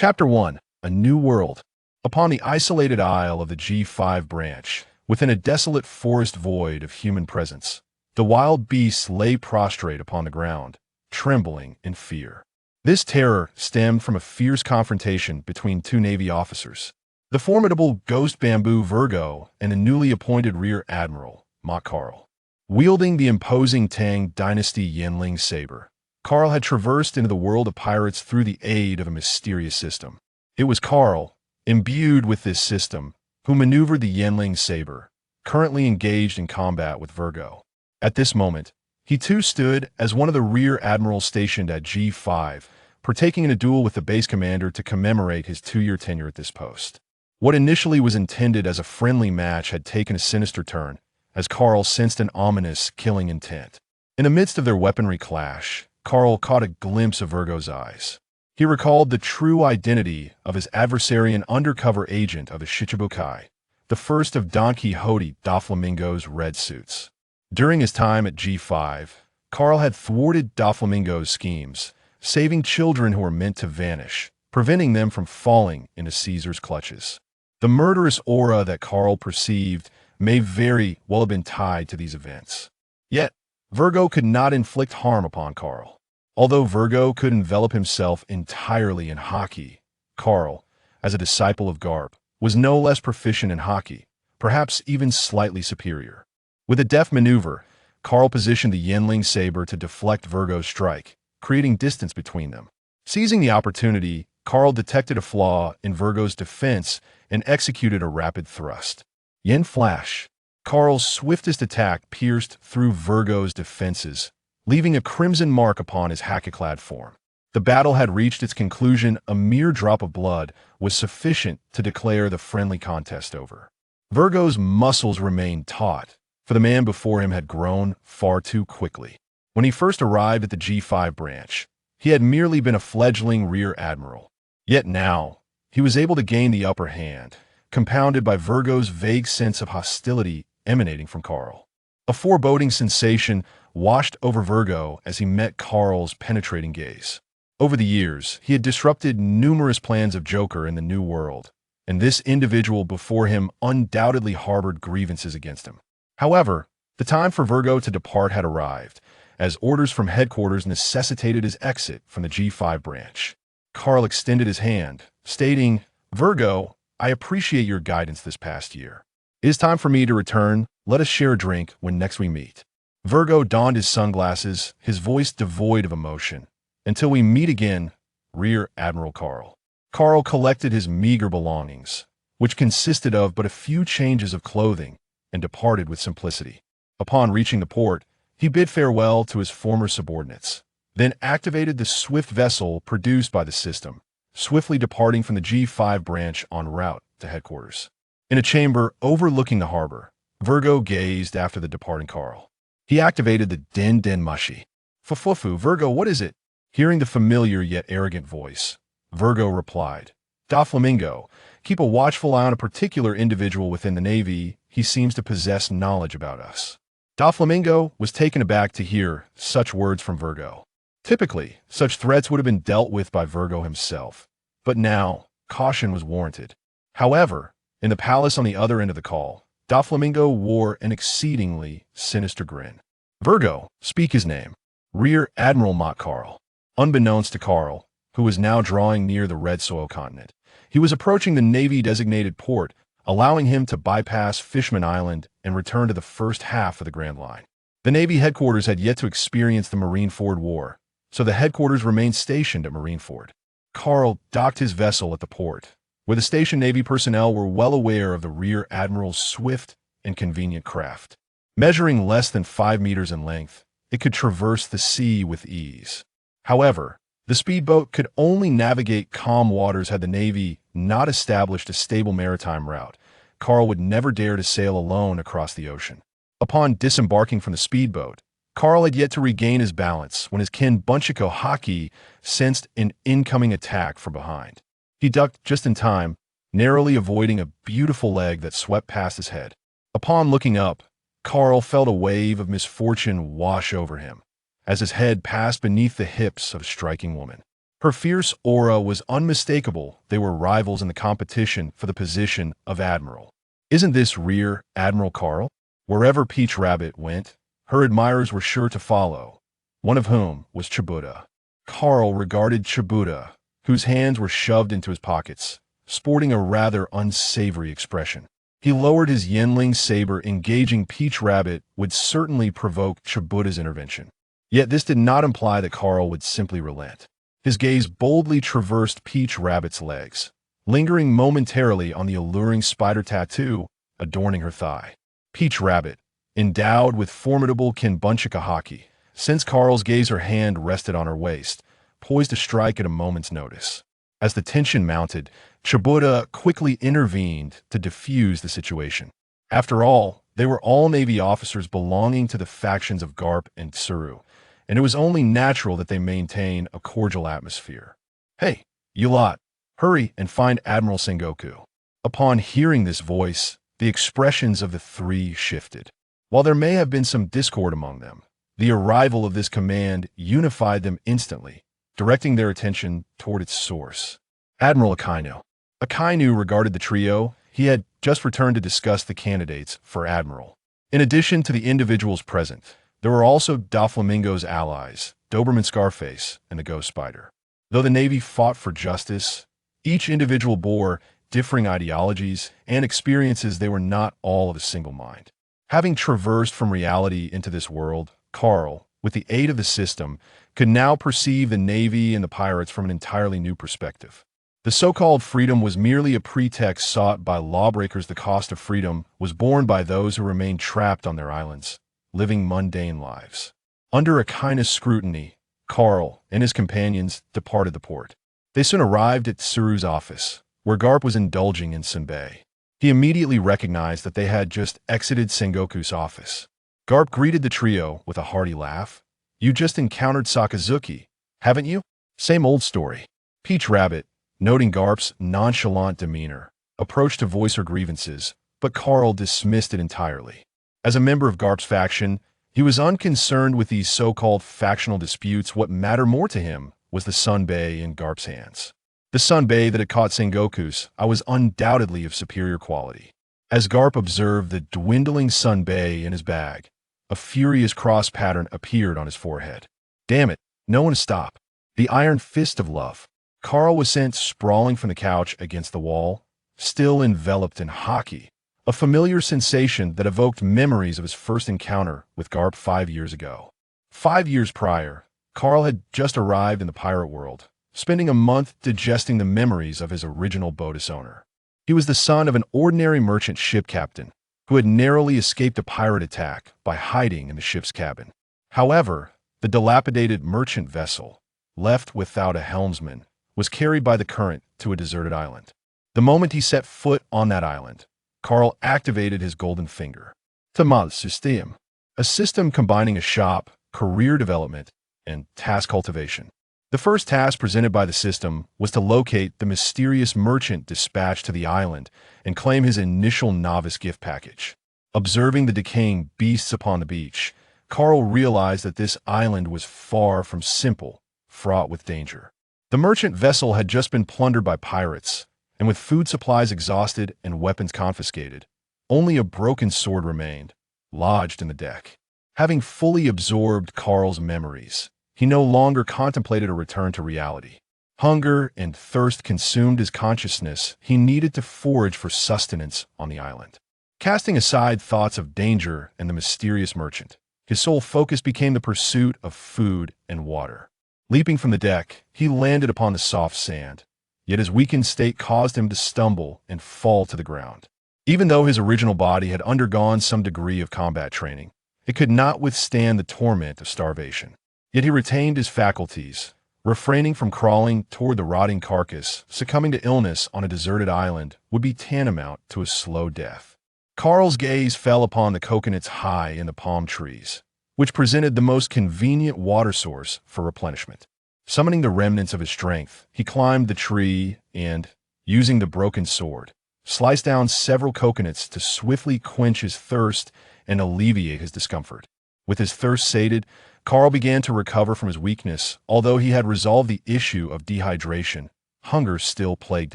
Chapter 1. A New World. Upon the isolated isle of the G5 branch, within a desolate forest void of human presence, the wild beasts lay prostrate upon the ground, trembling in fear. This terror stemmed from a fierce confrontation between two Navy officers, the formidable Ghost Bamboo Virgo and the newly appointed Rear Admiral, Carl. Wielding the imposing Tang Dynasty Yanling saber, Carl had traversed into the world of pirates through the aid of a mysterious system. It was Carl, imbued with this system, who maneuvered the Yanling saber, currently engaged in combat with Virgo. At this moment, he too stood as one of the rear admirals stationed at G5, partaking in a duel with the base commander to commemorate his 2-year tenure at this post. What initially was intended as a friendly match had taken a sinister turn, as Carl sensed an ominous, killing intent. In the midst of their weaponry clash, Carl caught a glimpse of Virgo's eyes. He recalled the true identity of his adversary, an undercover agent of the Shichibukai, the first of Don Quixote Doflamingo's red suits. During his time at G5, Carl had thwarted Doflamingo's schemes, saving children who were meant to vanish, preventing them from falling into Caesar's clutches. The murderous aura that Carl perceived may very well have been tied to these events. Yet, Virgo could not inflict harm upon Carl. Although Virgo could envelop himself entirely in haki, Carl, as a disciple of Garp, was no less proficient in haki, perhaps even slightly superior. With a deft maneuver, Carl positioned the Yanling saber to deflect Virgo's strike, creating distance between them. Seizing the opportunity, Carl detected a flaw in Virgo's defense and executed a rapid thrust. Yen flash. Carl's swiftest attack pierced through Virgo's defenses, leaving a crimson mark upon his haki-clad form. The battle had reached its conclusion. A mere drop of blood was sufficient to declare the friendly contest over. Virgo's muscles remained taut, for the man before him had grown far too quickly. When he first arrived at the G5 branch, he had merely been a fledgling rear admiral. Yet now, he was able to gain the upper hand, compounded by Virgo's vague sense of hostility emanating from Carl. A foreboding sensation washed over Virgo as he met Carl's penetrating gaze. Over the years, he had disrupted numerous plans of Joker in the New World, and this individual before him undoubtedly harbored grievances against him. However, the time for Virgo to depart had arrived, as orders from headquarters necessitated his exit from the G5 branch. Carl extended his hand, stating, "Virgo, I appreciate your guidance this past year. It is time for me to return. Let us share a drink when next we meet." Virgo donned his sunglasses, his voice devoid of emotion. "Until we meet again, Rear Admiral Carl." Carl collected his meager belongings, which consisted of but a few changes of clothing, and departed with simplicity. Upon reaching the port, he bid farewell to his former subordinates, then activated the swift vessel produced by the system, swiftly departing from the G5 branch en route to headquarters. In a chamber overlooking the harbor, Virgo gazed after the departing Carl. He activated the Den Den Mushi. "Fufufu, Virgo, what is it?" Hearing the familiar yet arrogant voice, Virgo replied, "Doflamingo, keep a watchful eye on a particular individual within the Navy. He seems to possess knowledge about us." Doflamingo was taken aback to hear such words from Virgo. Typically, such threats would have been dealt with by Virgo himself, but now, caution was warranted. However, in the palace on the other end of the call, Doflamingo wore an exceedingly sinister grin. "Virgo, speak his name." "Rear Admiral Carl." Unbeknownst to Carl, who was now drawing near the Red Soil continent, he was approaching the Navy-designated port, allowing him to bypass Fishman Island and return to the first half of the Grand Line. The Navy headquarters had yet to experience the Marineford War, so the headquarters remained stationed at Marineford. Carl docked his vessel at the port, where the stationed Navy personnel were well aware of the Rear Admiral's swift and convenient craft. Measuring less than 5 meters in length, it could traverse the sea with ease. However, the speedboat could only navigate calm waters. Had the Navy not established a stable maritime route, Carl would never dare to sail alone across the ocean. Upon disembarking from the speedboat, Carl had yet to regain his balance when his kin Bunchiko Haki sensed an incoming attack from behind. He ducked just in time, narrowly avoiding a beautiful leg that swept past his head. Upon looking up, Carl felt a wave of misfortune wash over him, as his head passed beneath the hips of a striking woman. Her fierce aura was unmistakable. They were rivals in the competition for the position of Admiral. Isn't this Rear Admiral Carl? Wherever Peach Rabbit went, her admirers were sure to follow, one of whom was Chibuta. Carl regarded Chibuta, whose hands were shoved into his pockets, sporting a rather unsavory expression. He lowered his Yenling saber. Engaging Peach Rabbit would certainly provoke Chibuta's intervention. Yet this did not imply that Carl would simply relent. His gaze boldly traversed Peach Rabbit's legs, lingering momentarily on the alluring spider tattoo adorning her thigh. Peach Rabbit, endowed with formidable Kinbunchika haki, since Carl's gaze her hand rested on her waist, poised to strike at a moment's notice. As the tension mounted, Chibuta quickly intervened to defuse the situation. After all, they were all Navy officers belonging to the factions of Garp and Tsuru, and it was only natural that they maintain a cordial atmosphere. "Hey, you lot, hurry and find Admiral Sengoku." Upon hearing this voice, the expressions of the three shifted. While there may have been some discord among them, the arrival of this command unified them instantly, directing their attention toward its source. Admiral Akainu. Akainu regarded the trio. He had just returned to discuss the candidates for Admiral. In addition to the individuals present, there were also Doflamingo's allies, Doberman Scarface and the Ghost Spider. Though the Navy fought for justice, each individual bore differing ideologies and experiences. They were not all of a single mind. Having traversed from reality into this world, Carl, with the aid of the system, could now perceive the Navy and the pirates from an entirely new perspective. The so-called freedom was merely a pretext sought by lawbreakers. The cost of freedom was borne by those who remained trapped on their islands, living mundane lives. Under Akaina's scrutiny, Carl and his companions departed the port. They soon arrived at Tsuru's office, where Garp was indulging in senbei. He immediately recognized that they had just exited Sengoku's office. Garp greeted the trio with a hearty laugh. "You just encountered Sakazuki, haven't you?" "Same old story." Peach Rabbit, noting Garp's nonchalant demeanor, approached to voice her grievances, but Carl dismissed it entirely. As a member of Garp's faction, he was unconcerned with these so-called factional disputes. What mattered more to him was the sunbei in Garp's hands. The sunbei that had caught Sengoku's eye was undoubtedly of superior quality. As Garp observed the dwindling sunbei in his bag, a furious cross pattern appeared on his forehead. Damn it, no one to stop. The iron fist of love. Carl was sent sprawling from the couch against the wall, still enveloped in haki, a familiar sensation that evoked memories of his first encounter with Garp 5 years ago. 5 years prior, Carl had just arrived in the pirate world, spending a month digesting the memories of his original boat's owner. He was the son of an ordinary merchant ship captain who had narrowly escaped a pirate attack by hiding in the ship's cabin. However, the dilapidated merchant vessel, left without a helmsman, was carried by the current to a deserted island. The moment he set foot on that island, Carl activated his golden finger. Tamal System, a system combining a shop, career development, and task cultivation. The first task presented by the system was to locate the mysterious merchant dispatched to the island and claim his initial novice gift package. Observing the decaying beasts upon the beach, Carl realized that this island was far from simple, fraught with danger. The merchant vessel had just been plundered by pirates, and with food supplies exhausted and weapons confiscated, only a broken sword remained, lodged in the deck. Having fully absorbed Carl's memories, he no longer contemplated a return to reality. Hunger and thirst consumed his consciousness. He needed to forage for sustenance on the island. Casting aside thoughts of danger and the mysterious merchant, his sole focus became the pursuit of food and water. Leaping from the deck, he landed upon the soft sand, yet his weakened state caused him to stumble and fall to the ground. Even though his original body had undergone some degree of combat training, it could not withstand the torment of starvation. Yet he retained his faculties, refraining from crawling toward the rotting carcass. Succumbing to illness on a deserted island would be tantamount to a slow death. Carl's gaze fell upon the coconuts high in the palm trees, which presented the most convenient water source for replenishment. Summoning the remnants of his strength, he climbed the tree and, using the broken sword, sliced down several coconuts to swiftly quench his thirst and alleviate his discomfort. With his thirst sated, Carl began to recover from his weakness. Although he had resolved the issue of dehydration, hunger still plagued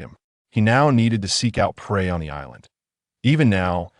him. He now needed to seek out prey on the island. Even now,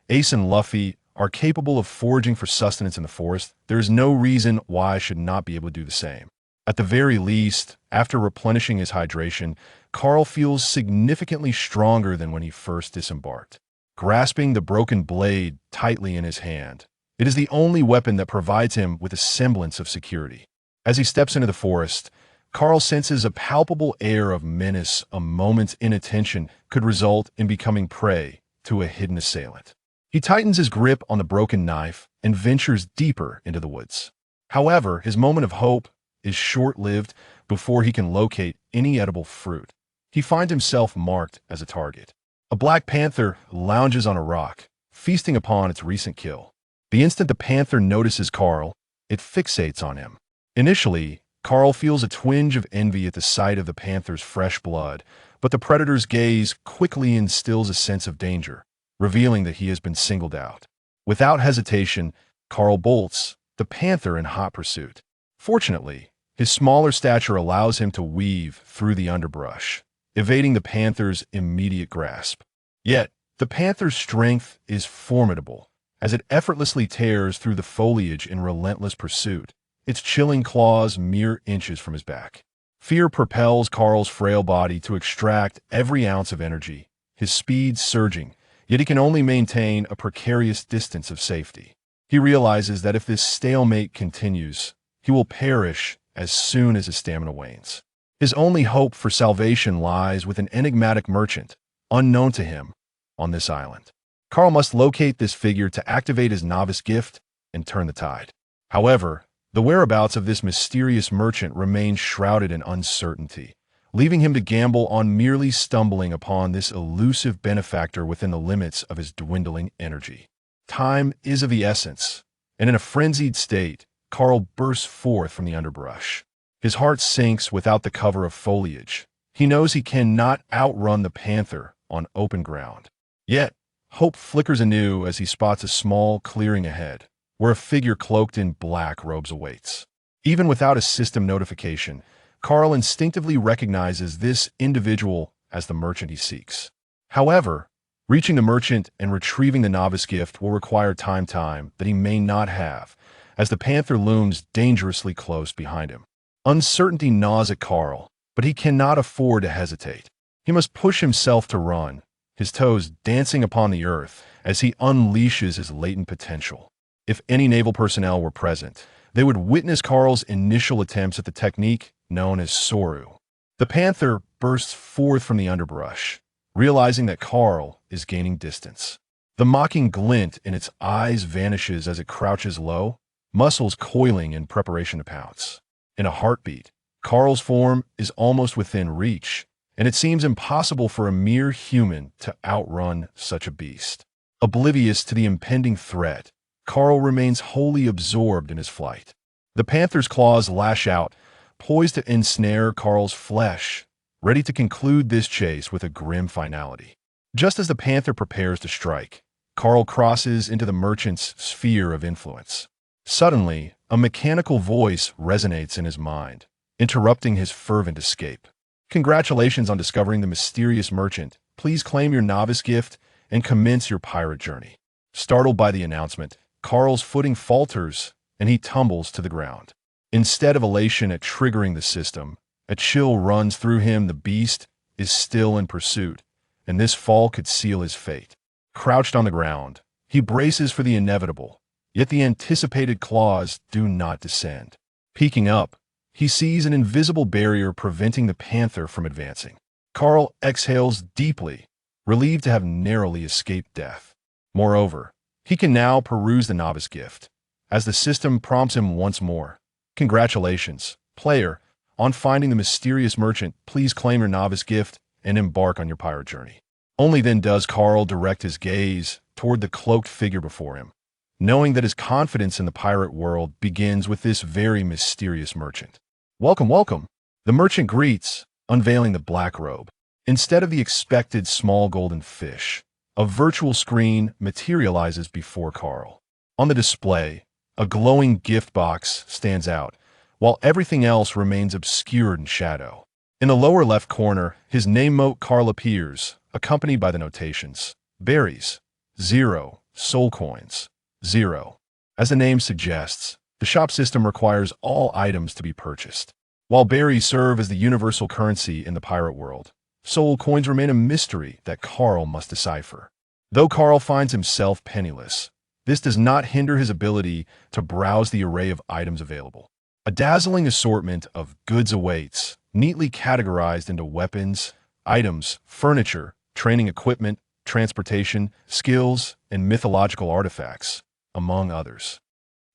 Ace and Luffy are capable of foraging for sustenance in the forest. There is no reason why I should not be able to do the same. At the very least, after replenishing his hydration, Carl feels significantly stronger than when he first disembarked. Grasping the broken blade tightly in his hand, it is the only weapon that provides him with a semblance of security. As he steps into the forest, Carl senses a palpable air of menace. A moment's inattention could result in becoming prey to a hidden assailant. He tightens his grip on the broken knife and ventures deeper into the woods. However, his moment of hope is short-lived. Before he can locate any edible fruit, he finds himself marked as a target. A black panther lounges on a rock, feasting upon its recent kill. The instant the panther notices Carl, it fixates on him. Initially, Carl feels a twinge of envy at the sight of the panther's fresh blood, but the predator's gaze quickly instills a sense of danger, revealing that he has been singled out. Without hesitation, Carl bolts, the panther in hot pursuit. Fortunately, his smaller stature allows him to weave through the underbrush, evading the panther's immediate grasp. Yet, the panther's strength is formidable, as it effortlessly tears through the foliage in relentless pursuit, its chilling claws mere inches from his back. Fear propels Carl's frail body to extract every ounce of energy, his speed surging, yet he can only maintain a precarious distance of safety. He realizes that if this stalemate continues, he will perish as soon as his stamina wanes. His only hope for salvation lies with an enigmatic merchant, unknown to him, on this island. Carl must locate this figure to activate his novice gift and turn the tide. However, the whereabouts of this mysterious merchant remains shrouded in uncertainty, leaving him to gamble on merely stumbling upon this elusive benefactor within the limits of his dwindling energy. Time is of the essence, and in a frenzied state, Carl bursts forth from the underbrush. His heart sinks without the cover of foliage. He knows he cannot outrun the panther on open ground. Yet, hope flickers anew as he spots a small clearing ahead, where a figure cloaked in black robes awaits. Even without a system notification, Carl instinctively recognizes this individual as the merchant he seeks. However, reaching the merchant and retrieving the novice gift will require time that he may not have, as the panther looms dangerously close behind him. Uncertainty gnaws at Carl, but he cannot afford to hesitate. He must push himself to run, his toes dancing upon the earth as he unleashes his latent potential. If any naval personnel were present, they would witness Carl's initial attempts at the technique known as Soru. The panther bursts forth from the underbrush, realizing that Carl is gaining distance. The mocking glint in its eyes vanishes as it crouches low, muscles coiling in preparation to pounce. In a heartbeat, Carl's form is almost within reach, and it seems impossible for a mere human to outrun such a beast. Oblivious to the impending threat, Carl remains wholly absorbed in his flight. The panther's claws lash out, poised to ensnare Carl's flesh, ready to conclude this chase with a grim finality. Just as the panther prepares to strike, Carl crosses into the merchant's sphere of influence. Suddenly, a mechanical voice resonates in his mind, interrupting his fervent escape. Congratulations on discovering the mysterious merchant. Please claim your novice gift and commence your pirate journey. Startled by the announcement, Carl's footing falters and he tumbles to the ground. Instead of elation at triggering the system, a chill runs through him. The beast is still in pursuit, and this fall could seal his fate. Crouched on the ground, he braces for the inevitable, yet the anticipated claws do not descend. Peeking up, he sees an invisible barrier preventing the panther from advancing. Carl exhales deeply, relieved to have narrowly escaped death. Moreover, he can now peruse the novice gift, as the system prompts him once more. Congratulations, player, on finding the mysterious merchant. Please claim your novice gift and embark on your pirate journey. Only then does Carl direct his gaze toward the cloaked figure before him, knowing that his confidence in the pirate world begins with this very mysterious merchant. Welcome, welcome, the merchant greets, unveiling the black robe. Instead of the expected small golden fish, a virtual screen materializes before Carl. On the display, A glowing gift box stands out, while everything else remains obscured in shadow. In the lower left corner, his name mote Carl appears, accompanied by the notations: berries, 0, soul coins, 0. As the name suggests, the shop system requires all items to be purchased. While berries serve as the universal currency in the pirate world, soul coins remain a mystery that Carl must decipher. Though Carl finds himself penniless, this does not hinder his ability to browse the array of items available. A dazzling assortment of goods awaits, neatly categorized into weapons, items, furniture, training equipment, transportation, skills, and mythological artifacts, among others.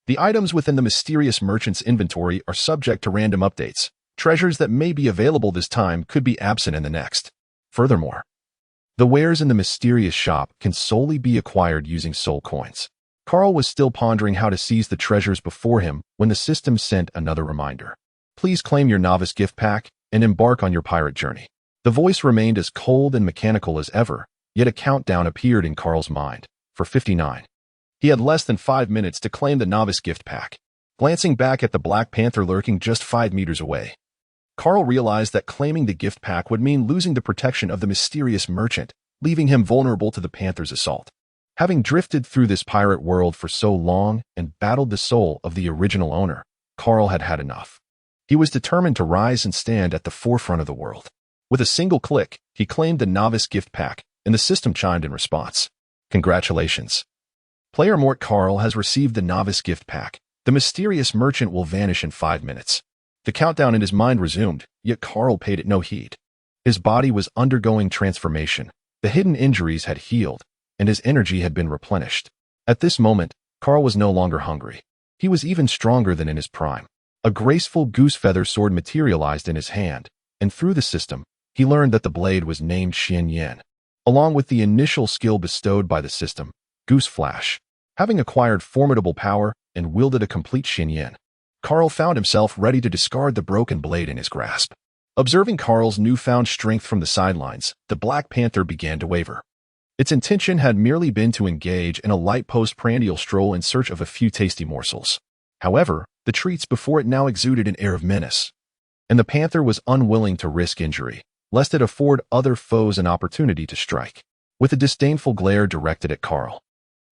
The items within the mysterious merchant's inventory are subject to random updates. Treasures that may be available this time could be absent in the next. Furthermore, the wares in the mysterious shop can solely be acquired using soul coins. Carl was still pondering how to seize the treasures before him when the system sent another reminder. Please claim your novice gift pack and embark on your pirate journey. The voice remained as cold and mechanical as ever, yet a countdown appeared in Carl's mind. For 59. He had less than 5 minutes to claim the novice gift pack. Glancing back at the Black Panther lurking just 5 meters away, Carl realized that claiming the gift pack would mean losing the protection of the mysterious merchant, leaving him vulnerable to the Panther's assault. Having drifted through this pirate world for so long and battled the soul of the original owner, Carl had had enough. He was determined to rise and stand at the forefront of the world. With a single click, he claimed the novice gift pack, and the system chimed in response. Congratulations. Player Mort Carl has received the novice gift pack. The mysterious merchant will vanish in 5 minutes. The countdown in his mind resumed, yet Carl paid it no heed. His body was undergoing transformation. The hidden injuries had healed, and his energy had been replenished. At this moment, Carl was no longer hungry. He was even stronger than in his prime. A graceful goose feather sword materialized in his hand, and through the system, he learned that the blade was named Xian Yan, along with the initial skill bestowed by the system, Goose Flash. Having acquired formidable power and wielded a complete Xian Yan, Carl found himself ready to discard the broken blade in his grasp. Observing Carl's newfound strength from the sidelines, the Black Panther began to waver. Its intention had merely been to engage in a light postprandial stroll in search of a few tasty morsels. However, the treats before it now exuded an air of menace, and the panther was unwilling to risk injury, lest it afford other foes an opportunity to strike. With a disdainful glare directed at Carl,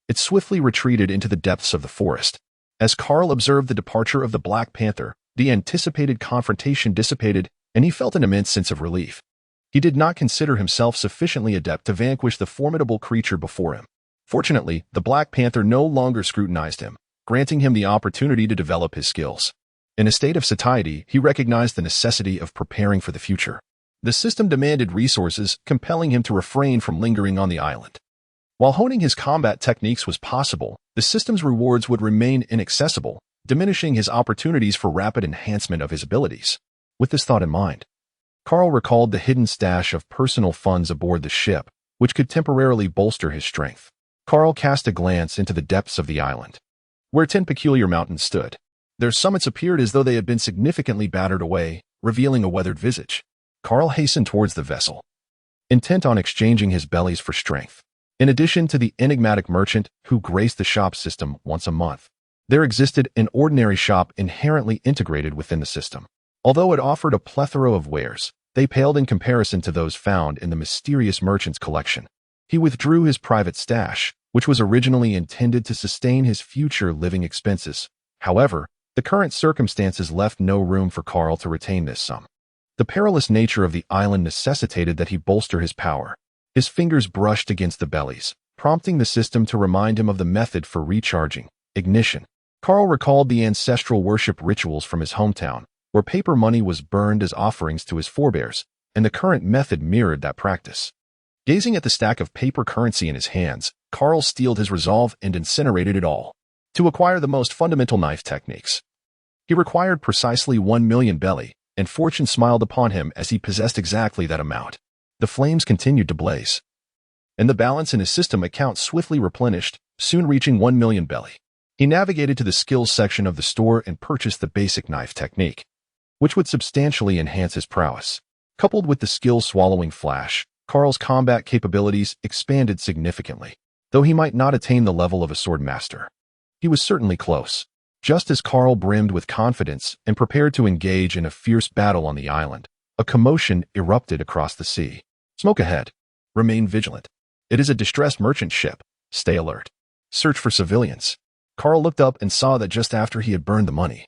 it swiftly retreated into the depths of the forest. As Carl observed the departure of the Black Panther, the anticipated confrontation dissipated, and he felt an immense sense of relief. He did not consider himself sufficiently adept to vanquish the formidable creature before him. Fortunately, the Black Panther no longer scrutinized him, granting him the opportunity to develop his skills. In a state of satiety, he recognized the necessity of preparing for the future. The system demanded resources, compelling him to refrain from lingering on the island. While honing his combat techniques was possible, the system's rewards would remain inaccessible, diminishing his opportunities for rapid enhancement of his abilities. With this thought in mind, Carl recalled the hidden stash of personal funds aboard the ship, which could temporarily bolster his strength. Carl cast a glance into the depths of the island, where 10 peculiar mountains stood. Their summits appeared as though they had been significantly battered away, revealing a weathered visage. Carl hastened towards the vessel, intent on exchanging his bellies for strength. In addition to the enigmatic merchant who graced the shop system once a month, there existed an ordinary shop inherently integrated within the system. Although it offered a plethora of wares, they paled in comparison to those found in the mysterious merchant's collection. He withdrew his private stash, which was originally intended to sustain his future living expenses. However, the current circumstances left no room for Carl to retain this sum. The perilous nature of the island necessitated that he bolster his power. His fingers brushed against the bellies, prompting the system to remind him of the method for recharging, ignition. Carl recalled the ancestral worship rituals from his hometown, where paper money was burned as offerings to his forebears, and the current method mirrored that practice. Gazing at the stack of paper currency in his hands, Carl steeled his resolve and incinerated it all. To acquire the most fundamental knife techniques, he required precisely 1 million belly, and fortune smiled upon him as he possessed exactly that amount. The flames continued to blaze, and the balance in his system account swiftly replenished, soon reaching 1 million belly. He navigated to the skills section of the store and purchased the basic knife technique, which would substantially enhance his prowess. Coupled with the skill swallowing flash, Carl's combat capabilities expanded significantly. Though he might not attain the level of a sword master, he was certainly close. Just as Carl brimmed with confidence and prepared to engage in a fierce battle on the island, a commotion erupted across the sea. Smoke ahead. Remain vigilant. It is a distressed merchant ship. Stay alert. Search for civilians. Carl looked up and saw that just after he had burned the money,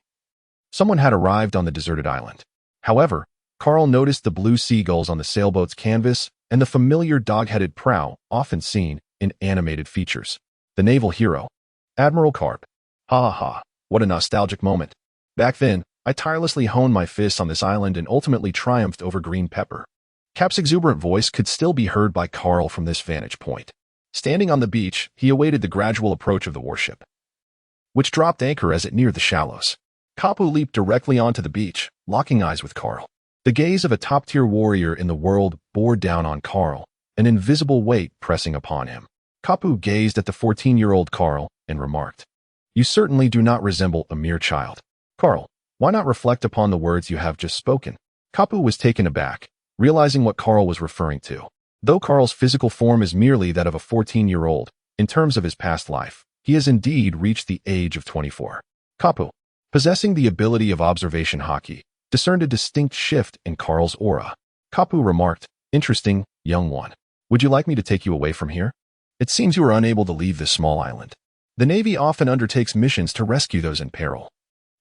someone had arrived on the deserted island. However, Carl noticed the blue seagulls on the sailboat's canvas and the familiar dog-headed prow often seen in animated features. The naval hero, Admiral Garp. Ha ha ha, what a nostalgic moment. Back then, I tirelessly honed my fists on this island and ultimately triumphed over green pepper. Cap's exuberant voice could still be heard by Carl from this vantage point. Standing on the beach, he awaited the gradual approach of the warship, which dropped anchor as it neared the shallows. Kapu leaped directly onto the beach, locking eyes with Carl. The gaze of a top-tier warrior in the world bore down on Carl, an invisible weight pressing upon him. Kapu gazed at the 14-year-old Carl and remarked, "You certainly do not resemble a mere child. Carl, why not reflect upon the words you have just spoken?" Kapu was taken aback, realizing what Carl was referring to. Though Carl's physical form is merely that of a 14-year-old, in terms of his past life, he has indeed reached the age of 24. Kapu, possessing the ability of observation haki, discerned a distinct shift in Carl's aura. Kapu remarked, "Interesting, young one. Would you like me to take you away from here? It seems you are unable to leave this small island. The Navy often undertakes missions to rescue those in peril,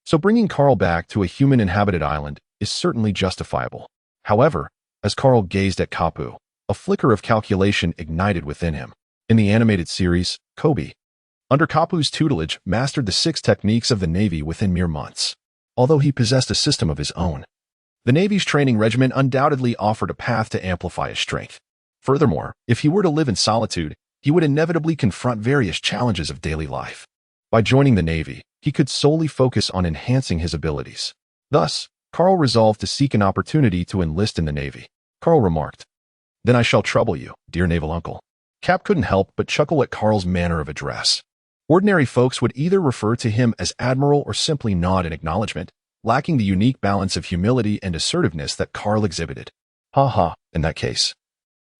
so bringing Carl back to a human-inhabited island is certainly justifiable." However, as Carl gazed at Kapu, a flicker of calculation ignited within him. In the animated series, Kobe, under Kapu's tutelage, mastered the 6 techniques of the Navy within mere months. Although he possessed a system of his own, the Navy's training regimen undoubtedly offered a path to amplify his strength. Furthermore, if he were to live in solitude, he would inevitably confront various challenges of daily life. By joining the Navy, he could solely focus on enhancing his abilities. Thus, Carl resolved to seek an opportunity to enlist in the Navy. Carl remarked, "Then I shall trouble you, dear naval uncle." Cap couldn't help but chuckle at Carl's manner of address. Ordinary folks would either refer to him as Admiral or simply nod in acknowledgement, lacking the unique balance of humility and assertiveness that Carl exhibited. Ha ha, in that case.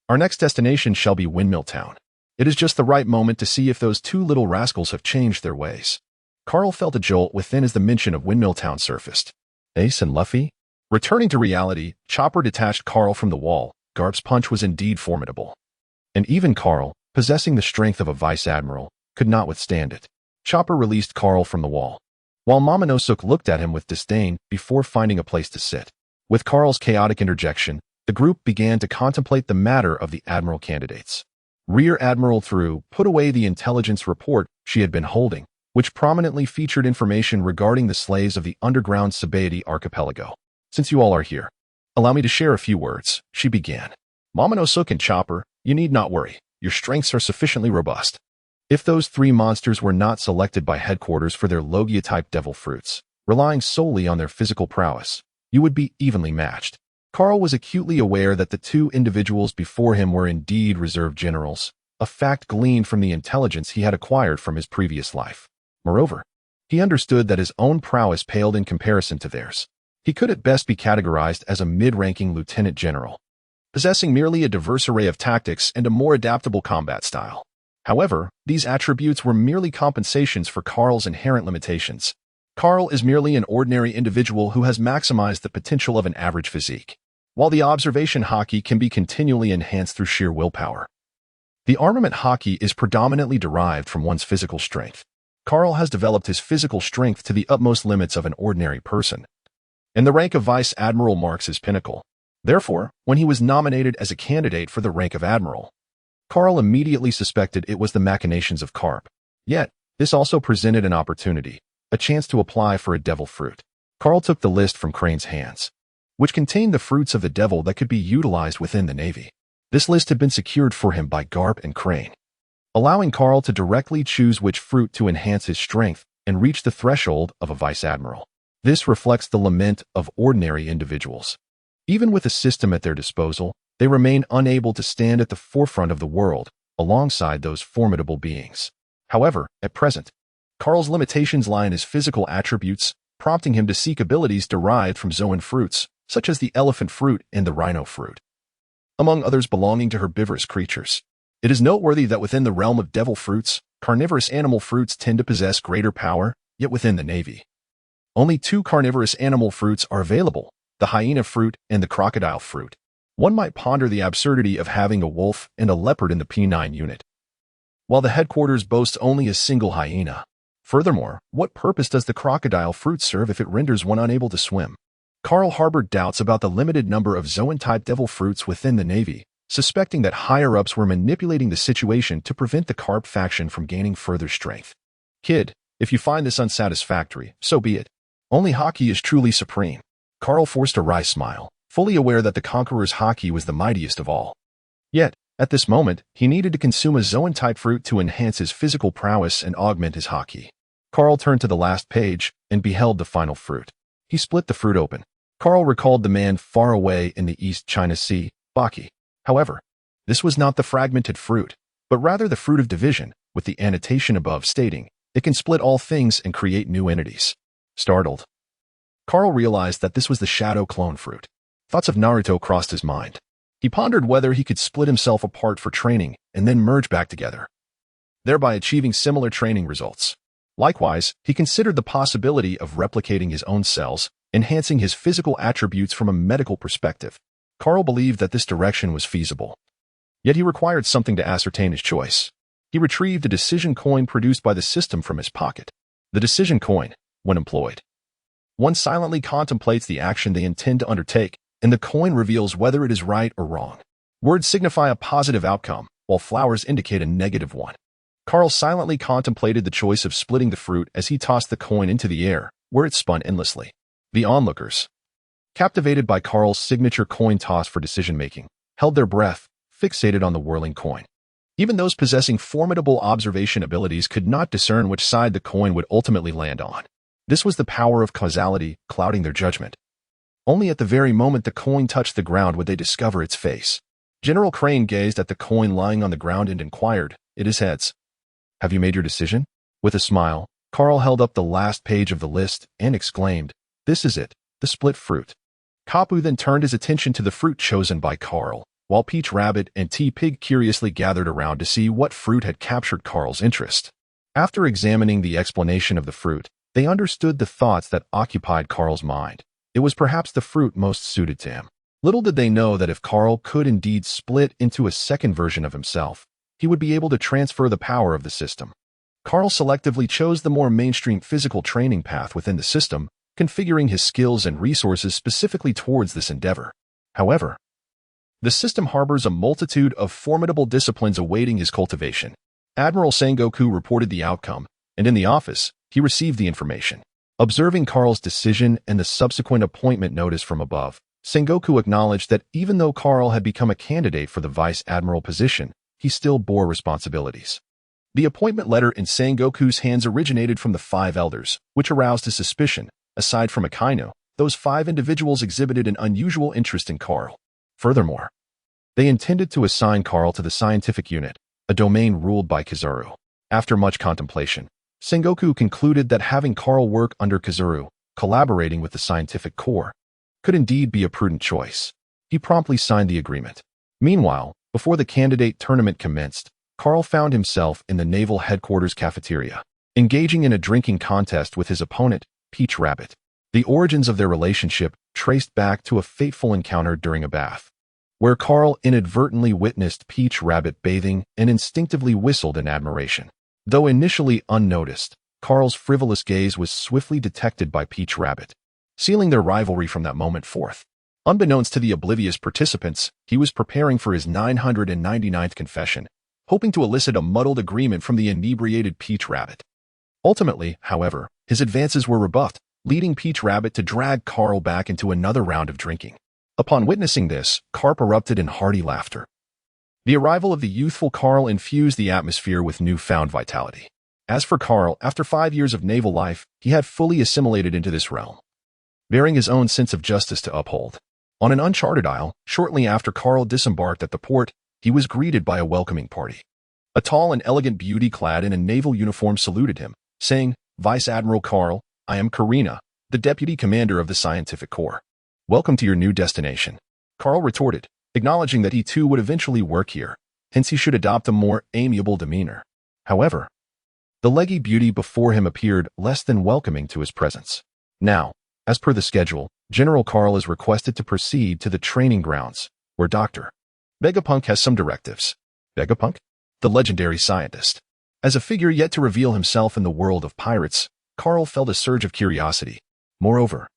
Our next destination shall be Windmill Town. It is just the right moment to see if those 2 little rascals have changed their ways. Carl felt a jolt within as the mention of Windmill Town surfaced. Ace and Luffy? Returning to reality, Chopper detached Carl from the wall. Garp's punch was indeed formidable. And even Carl, possessing the strength of a vice admiral, could not withstand it. Chopper released Carl from the wall, while Momonosuke looked at him with disdain before finding a place to sit. With Carl's chaotic interjection, the group began to contemplate the matter of the Admiral candidates. Rear Admiral Thru put away the intelligence report she had been holding, which prominently featured information regarding the slaves of the underground Sabaody archipelago. "Since you all are here, allow me to share a few words," she began. "Momonosuke and Chopper, you need not worry. Your strengths are sufficiently robust. If those 3 monsters were not selected by headquarters for their Logia-type devil fruits, relying solely on their physical prowess, you would be evenly matched." Carl was acutely aware that the 2 individuals before him were indeed reserve generals, a fact gleaned from the intelligence he had acquired from his previous life. Moreover, he understood that his own prowess paled in comparison to theirs. He could at best be categorized as a mid-ranking lieutenant general, possessing merely a diverse array of tactics and a more adaptable combat style. However, these attributes were merely compensations for Carl's inherent limitations. Carl is merely an ordinary individual who has maximized the potential of an average physique, while the observation haki can be continually enhanced through sheer willpower. The armament haki is predominantly derived from one's physical strength. Carl has developed his physical strength to the utmost limits of an ordinary person, and the rank of Vice Admiral marks his pinnacle. Therefore, when he was nominated as a candidate for the rank of Admiral, Carl immediately suspected it was the machinations of Garp. Yet, this also presented an opportunity, a chance to apply for a devil fruit. Carl took the list from Crane's hands, which contained the fruits of the devil that could be utilized within the Navy. This list had been secured for him by Garp and Crane, allowing Carl to directly choose which fruit to enhance his strength and reach the threshold of a vice admiral. This reflects the lament of ordinary individuals. Even with a system at their disposal, they remain unable to stand at the forefront of the world alongside those formidable beings. However, at present, Carl's limitations lie in his physical attributes, prompting him to seek abilities derived from Zoan fruits, such as the elephant fruit and the rhino fruit, among others belonging to herbivorous creatures. It is noteworthy that within the realm of devil fruits, carnivorous animal fruits tend to possess greater power, Yet within the Navy, only two carnivorous animal fruits are available, the hyena fruit and the crocodile fruit. One might ponder the absurdity of having a wolf and a leopard in the P9 unit, while the headquarters boasts only a single hyena. Furthermore, what purpose does the crocodile fruit serve if it renders one unable to swim? Carl harbored doubts about the limited number of Zoan-type devil fruits within the Navy, suspecting that higher-ups were manipulating the situation to prevent the Garp faction from gaining further strength. Kid, if you find this unsatisfactory, so be it. Only Haki is truly supreme. Carl forced a wry smile, fully aware that the Conqueror's Haki was the mightiest of all. Yet, at this moment, he needed to consume a Zoan-type fruit to enhance his physical prowess and augment his Haki. Carl turned to the last page and beheld the final fruit. He split the fruit open. Carl recalled the man far away in the East China Sea, Baki. However, this was not the fragmented fruit, but rather the fruit of division, with the annotation above stating, it can split all things and create new entities. Startled, Carl realized that this was the shadow clone fruit. Thoughts of Naruto crossed his mind. He pondered whether he could split himself apart for training and then merge back together, thereby achieving similar training results. Likewise, he considered the possibility of replicating his own cells, enhancing his physical attributes from a medical perspective. Carl believed that this direction was feasible. Yet he required something to ascertain his choice. He retrieved a decision coin produced by the system from his pocket. The decision coin, when employed, one silently contemplates the action they intend to undertake, and the coin reveals whether it is right or wrong. Words signify a positive outcome, while flowers indicate a negative one. Carl silently contemplated the choice of splitting the fruit as he tossed the coin into the air, where it spun endlessly. The onlookers, captivated by Carl's signature coin toss for decision-making, held their breath, fixated on the whirling coin. Even those possessing formidable observation abilities could not discern which side the coin would ultimately land on. This was the power of causality clouding their judgment. Only at the very moment the coin touched the ground would they discover its face. General Crane gazed at the coin lying on the ground and inquired, "It is heads. Have you made your decision?" With a smile, Carl held up the last page of the list and exclaimed, "This is it, the split fruit." Kapu then turned his attention to the fruit chosen by Carl, while Peach Rabbit and T-Pig curiously gathered around to see what fruit had captured Carl's interest. After examining the explanation of the fruit, they understood the thoughts that occupied Carl's mind. It was perhaps the fruit most suited to him. Little did they know that if Carl could indeed split into a second version of himself, he would be able to transfer the power of the system. Carl selectively chose the more mainstream physical training path within the system, configuring his skills and resources specifically towards this endeavor. However, the system harbors a multitude of formidable disciplines awaiting his cultivation. Admiral Sengoku reported the outcome, and in the office, he received the information. Observing Carl's decision and the subsequent appointment notice from above, Sengoku acknowledged that even though Carl had become a candidate for the vice admiral position, he still bore responsibilities. The appointment letter in Sengoku's hands originated from the 5 elders, which aroused his suspicion. Aside from Akainu, those 5 individuals exhibited an unusual interest in Carl. Furthermore, they intended to assign Carl to the scientific unit, a domain ruled by Kizaru. After much contemplation, Sengoku concluded that having Carl work under Kizaru, collaborating with the scientific corps, could indeed be a prudent choice. He promptly signed the agreement. Meanwhile, before the candidate tournament commenced, Carl found himself in the naval headquarters cafeteria, engaging in a drinking contest with his opponent, Peach Rabbit. The origins of their relationship traced back to a fateful encounter during a bath, where Carl inadvertently witnessed Peach Rabbit bathing and instinctively whistled in admiration. Though initially unnoticed, Carl's frivolous gaze was swiftly detected by Peach Rabbit, sealing their rivalry from that moment forth. Unbeknownst to the oblivious participants, he was preparing for his 999th confession, hoping to elicit a muddled agreement from the inebriated Peach Rabbit. Ultimately, however, his advances were rebuffed, leading Peach Rabbit to drag Carl back into another round of drinking. Upon witnessing this, Garp erupted in hearty laughter. The arrival of the youthful Carl infused the atmosphere with newfound vitality. As for Carl, after 5 years of naval life, he had fully assimilated into this realm, bearing his own sense of justice to uphold. On an uncharted isle, shortly after Carl disembarked at the port, he was greeted by a welcoming party. A tall and elegant beauty clad in a naval uniform saluted him, saying, "Vice Admiral Carl, I am Karina, the Deputy Commander of the Scientific Corps. Welcome to your new destination." Carl retorted, acknowledging that he too would eventually work here, hence he should adopt a more amiable demeanor. However, The leggy beauty before him appeared less than welcoming to his presence. Now, as per the schedule, General Carl is requested to proceed to the training grounds, where Dr. Vegapunk has some directives. Vegapunk? The legendary scientist. As a figure yet to reveal himself in the world of pirates, Carl felt a surge of curiosity. Moreover,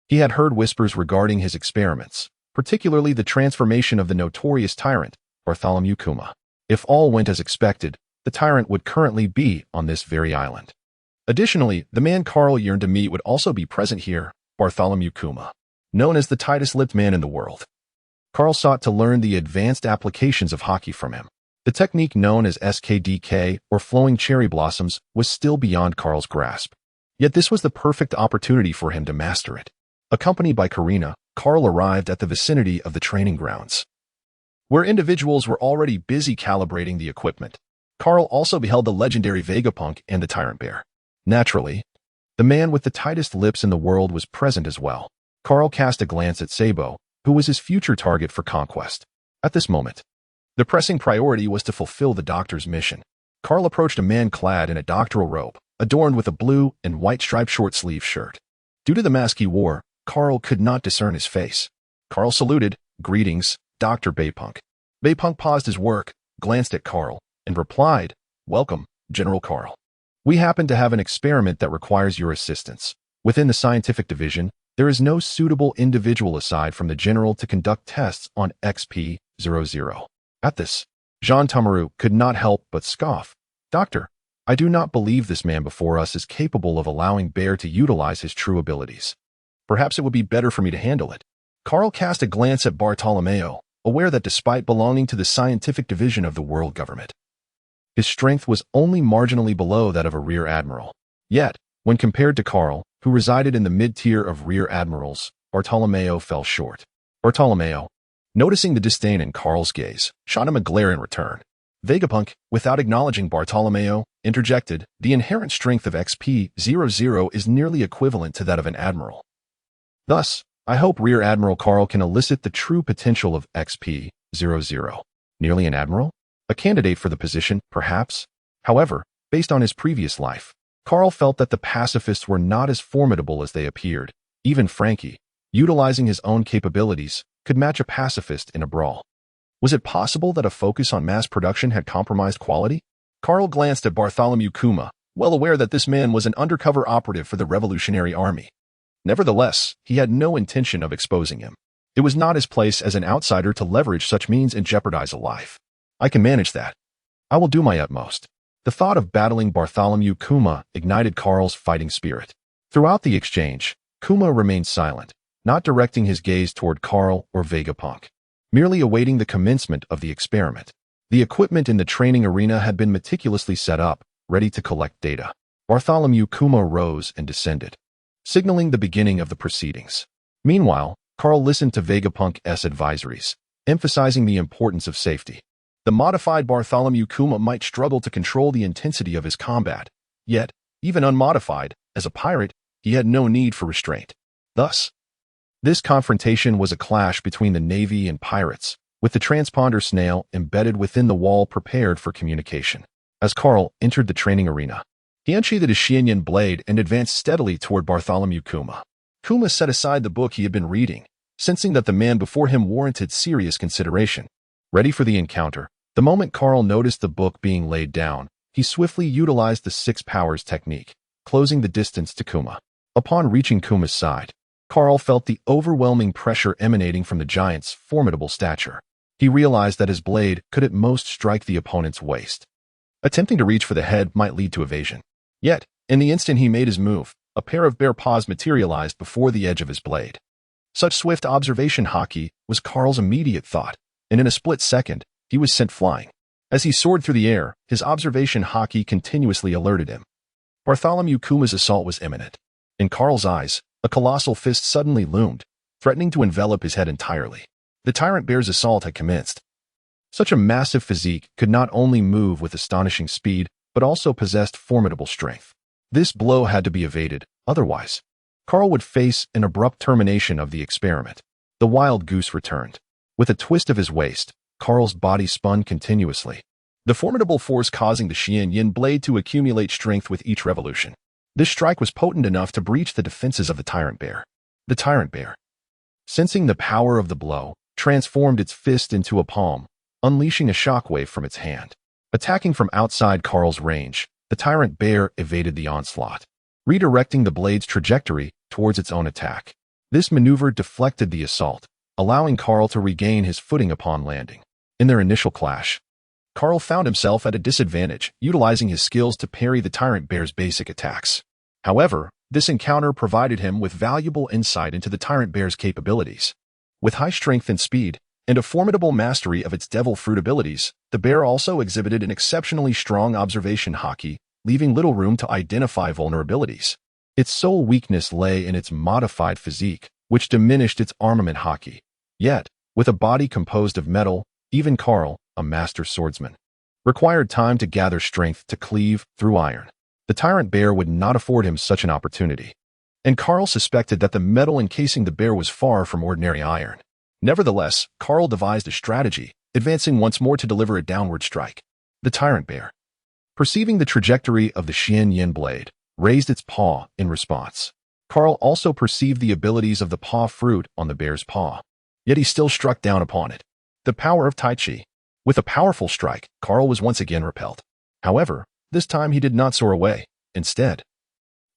he had heard whispers regarding his experiments, particularly the transformation of the notorious tyrant, Bartholomew Kuma. If all went as expected, the tyrant would currently be on this very island. Additionally, the man Carl yearned to meet would also be present here, Bartholomew Kuma, known as the tightest-lipped man in the world. Carl sought to learn the advanced applications of haki from him. The technique known as SKDK, or flowing cherry blossoms, was still beyond Carl's grasp. Yet this was the perfect opportunity for him to master it. Accompanied by Karina, Carl arrived at the vicinity of the training grounds, where individuals were already busy calibrating the equipment. Carl also beheld the legendary Vegapunk and the Tyrant Bear. Naturally, the man with the tightest lips in the world was present as well. Carl cast a glance at Sabo, who was his future target for conquest. At this moment, the pressing priority was to fulfill the doctor's mission. Carl approached a man clad in a doctoral robe, adorned with a blue and white striped short-sleeve shirt. Due to the mask he wore, Carl could not discern his face. Carl saluted. "Greetings, Dr. Vegapunk." Vegapunk paused his work, glanced at Carl, and replied, "Welcome, General Carl. We happen to have an experiment that requires your assistance. Within the scientific division, there is no suitable individual aside from the general to conduct tests on XP-00. At this, Jean Tamaru could not help but scoff. "Doctor, I do not believe this man before us is capable of allowing Bear to utilize his true abilities. Perhaps it would be better for me to handle it." Carl cast a glance at Bartolomeo, aware that despite belonging to the scientific division of the world government, his strength was only marginally below that of a rear admiral. Yet, when compared to Carl, who resided in the mid-tier of rear admirals, Bartolomeo fell short. Bartolomeo, noticing the disdain in Carl's gaze, shot him a glare in return. Vegapunk, without acknowledging Bartolomeo, interjected, "The inherent strength of XP-00 is nearly equivalent to that of an admiral. Thus, I hope Rear Admiral Carl can elicit the true potential of XP-00. Nearly an admiral? A candidate for the position, perhaps? However, based on his previous life, Carl felt that the pacifists were not as formidable as they appeared. Even Frankie, utilizing his own capabilities, could match a pacifist in a brawl. Was it possible that a focus on mass production had compromised quality? Carl glanced at Bartholomew Kuma, well aware that this man was an undercover operative for the Revolutionary Army. Nevertheless, he had no intention of exposing him. It was not his place as an outsider to leverage such means and jeopardize a life. "I can manage that. I will do my utmost." The thought of battling Bartholomew Kuma ignited Carl's fighting spirit. Throughout the exchange, Kuma remained silent, not directing his gaze toward Carl or Vegapunk, merely awaiting the commencement of the experiment. The equipment in the training arena had been meticulously set up, ready to collect data. Bartholomew Kuma rose and descended, signaling the beginning of the proceedings. Meanwhile, Carl listened to Vegapunk's advisories, emphasizing the importance of safety. The modified Bartholomew Kuma might struggle to control the intensity of his combat, yet, even unmodified, as a pirate, he had no need for restraint. Thus, this confrontation was a clash between the Navy and pirates, with the transponder snail embedded within the wall prepared for communication. As Carl entered the training arena, he unsheathed his Xianyan blade and advanced steadily toward Bartholomew Kuma. Kuma set aside the book he had been reading, sensing that the man before him warranted serious consideration. Ready for the encounter, the moment Carl noticed the book being laid down, he swiftly utilized the 6 powers technique, closing the distance to Kuma. Upon reaching Kuma's side, Carl felt the overwhelming pressure emanating from the giant's formidable stature. He realized that his blade could at most strike the opponent's waist. Attempting to reach for the head might lead to evasion. Yet, in the instant he made his move, a pair of bare paws materialized before the edge of his blade. Such swift observation haki was Carl's immediate thought, and in a split second, he was sent flying. As he soared through the air, his observation haki continuously alerted him. Bartholomew Kuma's assault was imminent. In Carl's eyes, a colossal fist suddenly loomed, threatening to envelop his head entirely. The tyrant bear's assault had commenced. Such a massive physique could not only move with astonishing speed, but also possessed formidable strength. This blow had to be evaded, otherwise, Carl would face an abrupt termination of the experiment. The wild goose returned. With a twist of his waist, Carl's body spun continuously. the formidable force causing the Xian Yin blade to accumulate strength with each revolution. This strike was potent enough to breach the defenses of the Tyrant Bear. The Tyrant Bear, sensing the power of the blow, transformed its fist into a palm, unleashing a shockwave from its hand. Attacking from outside Carl's range, the Tyrant Bear evaded the onslaught, redirecting the blade's trajectory towards its own attack. This maneuver deflected the assault, allowing Carl to regain his footing upon landing. In their initial clash, Carl found himself at a disadvantage, utilizing his skills to parry the Tyrant Bear's basic attacks. However, this encounter provided him with valuable insight into the Tyrant Bear's capabilities. With high strength and speed, and a formidable mastery of its devil fruit abilities, the bear also exhibited an exceptionally strong observation haki, leaving little room to identify vulnerabilities. Its sole weakness lay in its modified physique, which diminished its armament haki. Yet, with a body composed of metal, even Carl, a master swordsman, required time to gather strength to cleave through iron. The Tyrant Bear would not afford him such an opportunity, and Carl suspected that the metal encasing the bear was far from ordinary iron. Nevertheless, Carl devised a strategy, advancing once more to deliver a downward strike. The Tyrant Bear, perceiving the trajectory of the Xian Yin blade, raised its paw in response. Carl also perceived the abilities of the paw fruit on the bear's paw, yet he still struck down upon it. The power of Tai Chi. With a powerful strike, Carl was once again repelled. However, this time he did not soar away. Instead,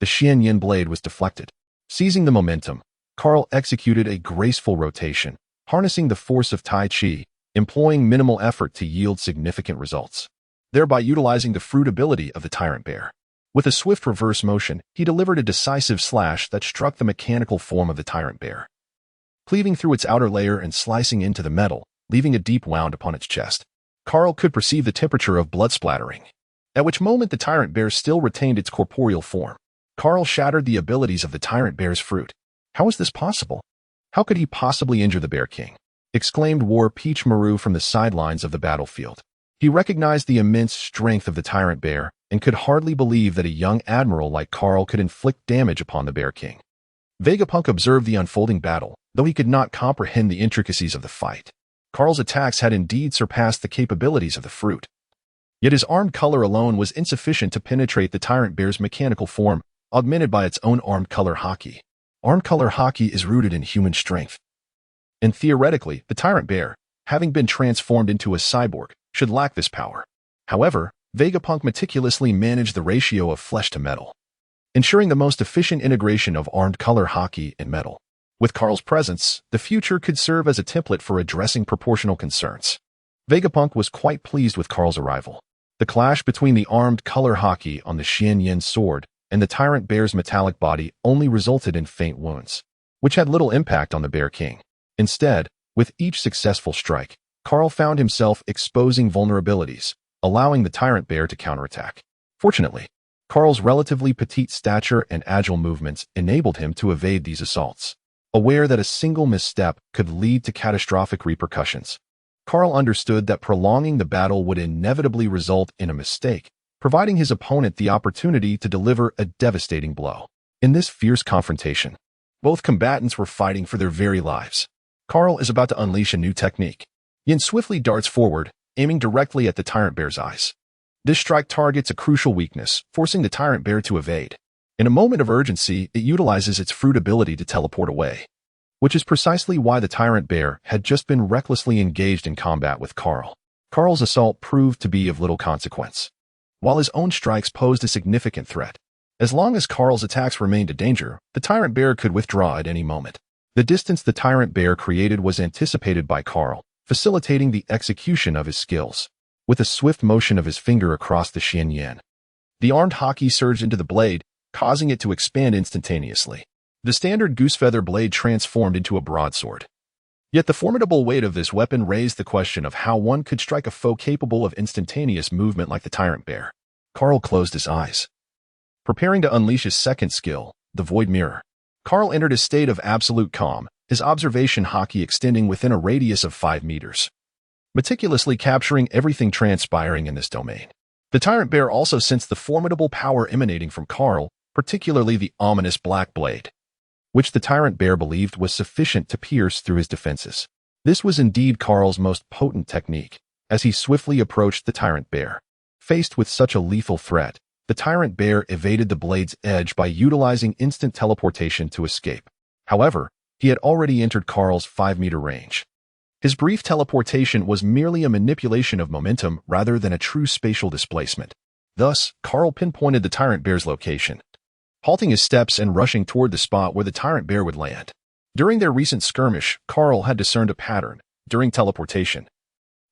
the Xian Yin blade was deflected. Seizing the momentum, Carl executed a graceful rotation, harnessing the force of Tai Chi, employing minimal effort to yield significant results, thereby utilizing the fruit ability of the Tyrant Bear. With a swift reverse motion, he delivered a decisive slash that struck the mechanical form of the Tyrant Bear, cleaving through its outer layer and slicing into the metal, leaving a deep wound upon its chest. Carl could perceive the temperature of blood splattering, at which moment the Tyrant Bear still retained its corporeal form. Carl shattered the abilities of the Tyrant Bear's fruit. How is this possible? How could he possibly injure the Bear King? Exclaimed War Peach Maru from the sidelines of the battlefield. He recognized the immense strength of the Tyrant Bear and could hardly believe that a young admiral like Carl could inflict damage upon the Bear King. Vegapunk observed the unfolding battle, though he could not comprehend the intricacies of the fight. Carl's attacks had indeed surpassed the capabilities of the fruit. Yet his armed color alone was insufficient to penetrate the Tyrant Bear's mechanical form, augmented by its own armed color haki. Armed color haki is rooted in human strength, and theoretically, the Tyrant Bear, having been transformed into a cyborg, should lack this power. However, Vegapunk meticulously managed the ratio of flesh to metal, ensuring the most efficient integration of armed color haki and metal. With Carl's presence, the future could serve as a template for addressing proportional concerns. Vegapunk was quite pleased with Carl's arrival. The clash between the armed color haki on the Xian Yin sword and the Tyrant Bear's metallic body only resulted in faint wounds, which had little impact on the Bear King. Instead, with each successful strike, Carl found himself exposing vulnerabilities, allowing the Tyrant Bear to counterattack. Fortunately, Carl's relatively petite stature and agile movements enabled him to evade these assaults. Aware that a single misstep could lead to catastrophic repercussions, Carl understood that prolonging the battle would inevitably result in a mistake, providing his opponent the opportunity to deliver a devastating blow. In this fierce confrontation, both combatants were fighting for their very lives. Carl is about to unleash a new technique. Yin swiftly darts forward, aiming directly at the Tyrant Bear's eyes. This strike targets a crucial weakness, forcing the Tyrant Bear to evade. In a moment of urgency, it utilizes its fruit ability to teleport away, which is precisely why the Tyrant Bear had just been recklessly engaged in combat with Carl. Carl's assault proved to be of little consequence, while his own strikes posed a significant threat. As long as Carl's attacks remained a danger, the Tyrant Bear could withdraw at any moment. The distance the Tyrant Bear created was anticipated by Carl, facilitating the execution of his skills. With a swift motion of his finger across the Xian Yin, the armed haki surged into the blade, causing it to expand instantaneously. The standard goosefeather blade transformed into a broadsword. Yet the formidable weight of this weapon raised the question of how one could strike a foe capable of instantaneous movement like the Tyrant Bear. Carl closed his eyes, preparing to unleash his second skill, the Void Mirror. Carl entered a state of absolute calm, his observation haki extending within a radius of 5 meters, meticulously capturing everything transpiring in this domain. The Tyrant Bear also sensed the formidable power emanating from Carl, particularly the ominous Black Blade, which the Tyrant Bear believed was sufficient to pierce through his defenses. This was indeed Carl's most potent technique, as he swiftly approached the tyrant bear. Faced with such a lethal threat, the tyrant bear evaded the blade's edge by utilizing instant teleportation to escape. However, he had already entered Carl's 5-meter range. His brief teleportation was merely a manipulation of momentum rather than a true spatial displacement. Thus, Carl pinpointed the tyrant bear's location, halting his steps and rushing toward the spot where the tyrant bear would land. During their recent skirmish, Carl had discerned a pattern. During teleportation,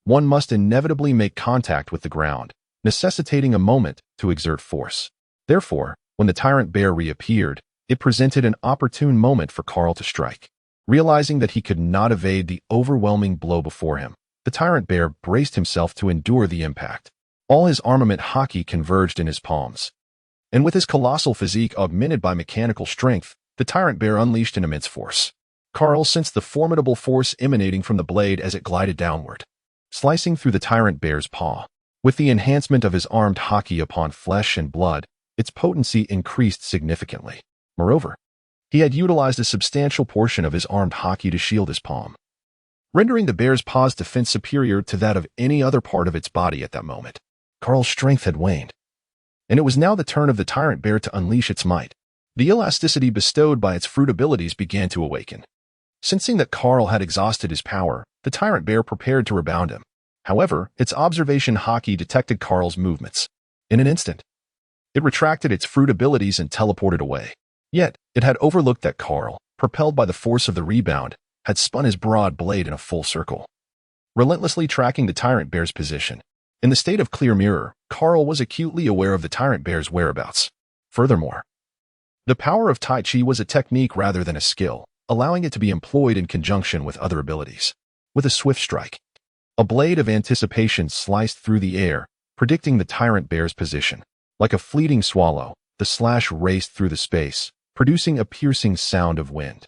one must inevitably make contact with the ground, necessitating a moment to exert force. Therefore, when the tyrant bear reappeared, it presented an opportune moment for Carl to strike. Realizing that he could not evade the overwhelming blow before him, the tyrant bear braced himself to endure the impact. All his armament haki converged in his palms. And with his colossal physique augmented by mechanical strength, the tyrant bear unleashed an immense force. Carl sensed the formidable force emanating from the blade as it glided downward, slicing through the tyrant bear's paw. With the enhancement of his armed haki upon flesh and blood, its potency increased significantly. Moreover, he had utilized a substantial portion of his armed haki to shield his palm, rendering the bear's paw's defense superior to that of any other part of its body at that moment. Carl's strength had waned, and it was now the turn of the tyrant bear to unleash its might. The elasticity bestowed by its fruit abilities began to awaken. Sensing that Carl had exhausted his power, the tyrant bear prepared to rebound him. However, its observation haki detected Carl's movements. In an instant, it retracted its fruit abilities and teleported away. Yet, it had overlooked that Carl, propelled by the force of the rebound, had spun his broad blade in a full circle, relentlessly tracking the tyrant bear's position. In the state of clear mirror, Carl was acutely aware of the tyrant bear's whereabouts. Furthermore, the power of Tai Chi was a technique rather than a skill, allowing it to be employed in conjunction with other abilities. With a swift strike, a blade of anticipation sliced through the air, predicting the tyrant bear's position. Like a fleeting swallow, the slash raced through the space, producing a piercing sound of wind.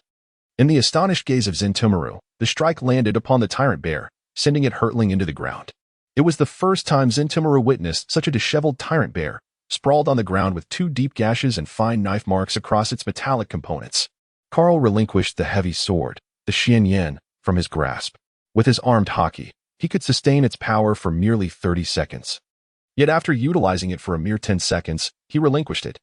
In the astonished gaze of Zentomaru, the strike landed upon the tyrant bear, sending it hurtling into the ground. It was the first time Zentomaru witnessed such a disheveled tyrant bear, sprawled on the ground with 2 deep gashes and fine knife marks across its metallic components. Carl relinquished the heavy sword, the Xian Yan, from his grasp. With his armed haki, he could sustain its power for merely 30 seconds. Yet after utilizing it for a mere 10 seconds, he relinquished it.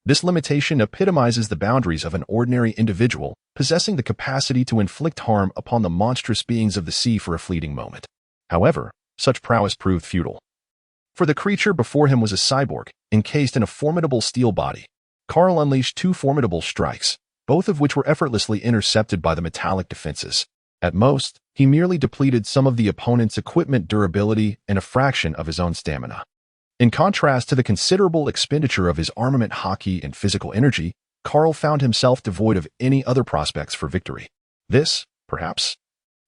This limitation epitomizes the boundaries of an ordinary individual possessing the capacity to inflict harm upon the monstrous beings of the sea for a fleeting moment. However, such prowess proved futile. For the creature before him was a cyborg, encased in a formidable steel body. Carl unleashed 2 formidable strikes, both of which were effortlessly intercepted by the metallic defenses. At most, he merely depleted some of the opponent's equipment durability and a fraction of his own stamina. In contrast to the considerable expenditure of his armament haki and physical energy, Carl found himself devoid of any other prospects for victory. This, perhaps,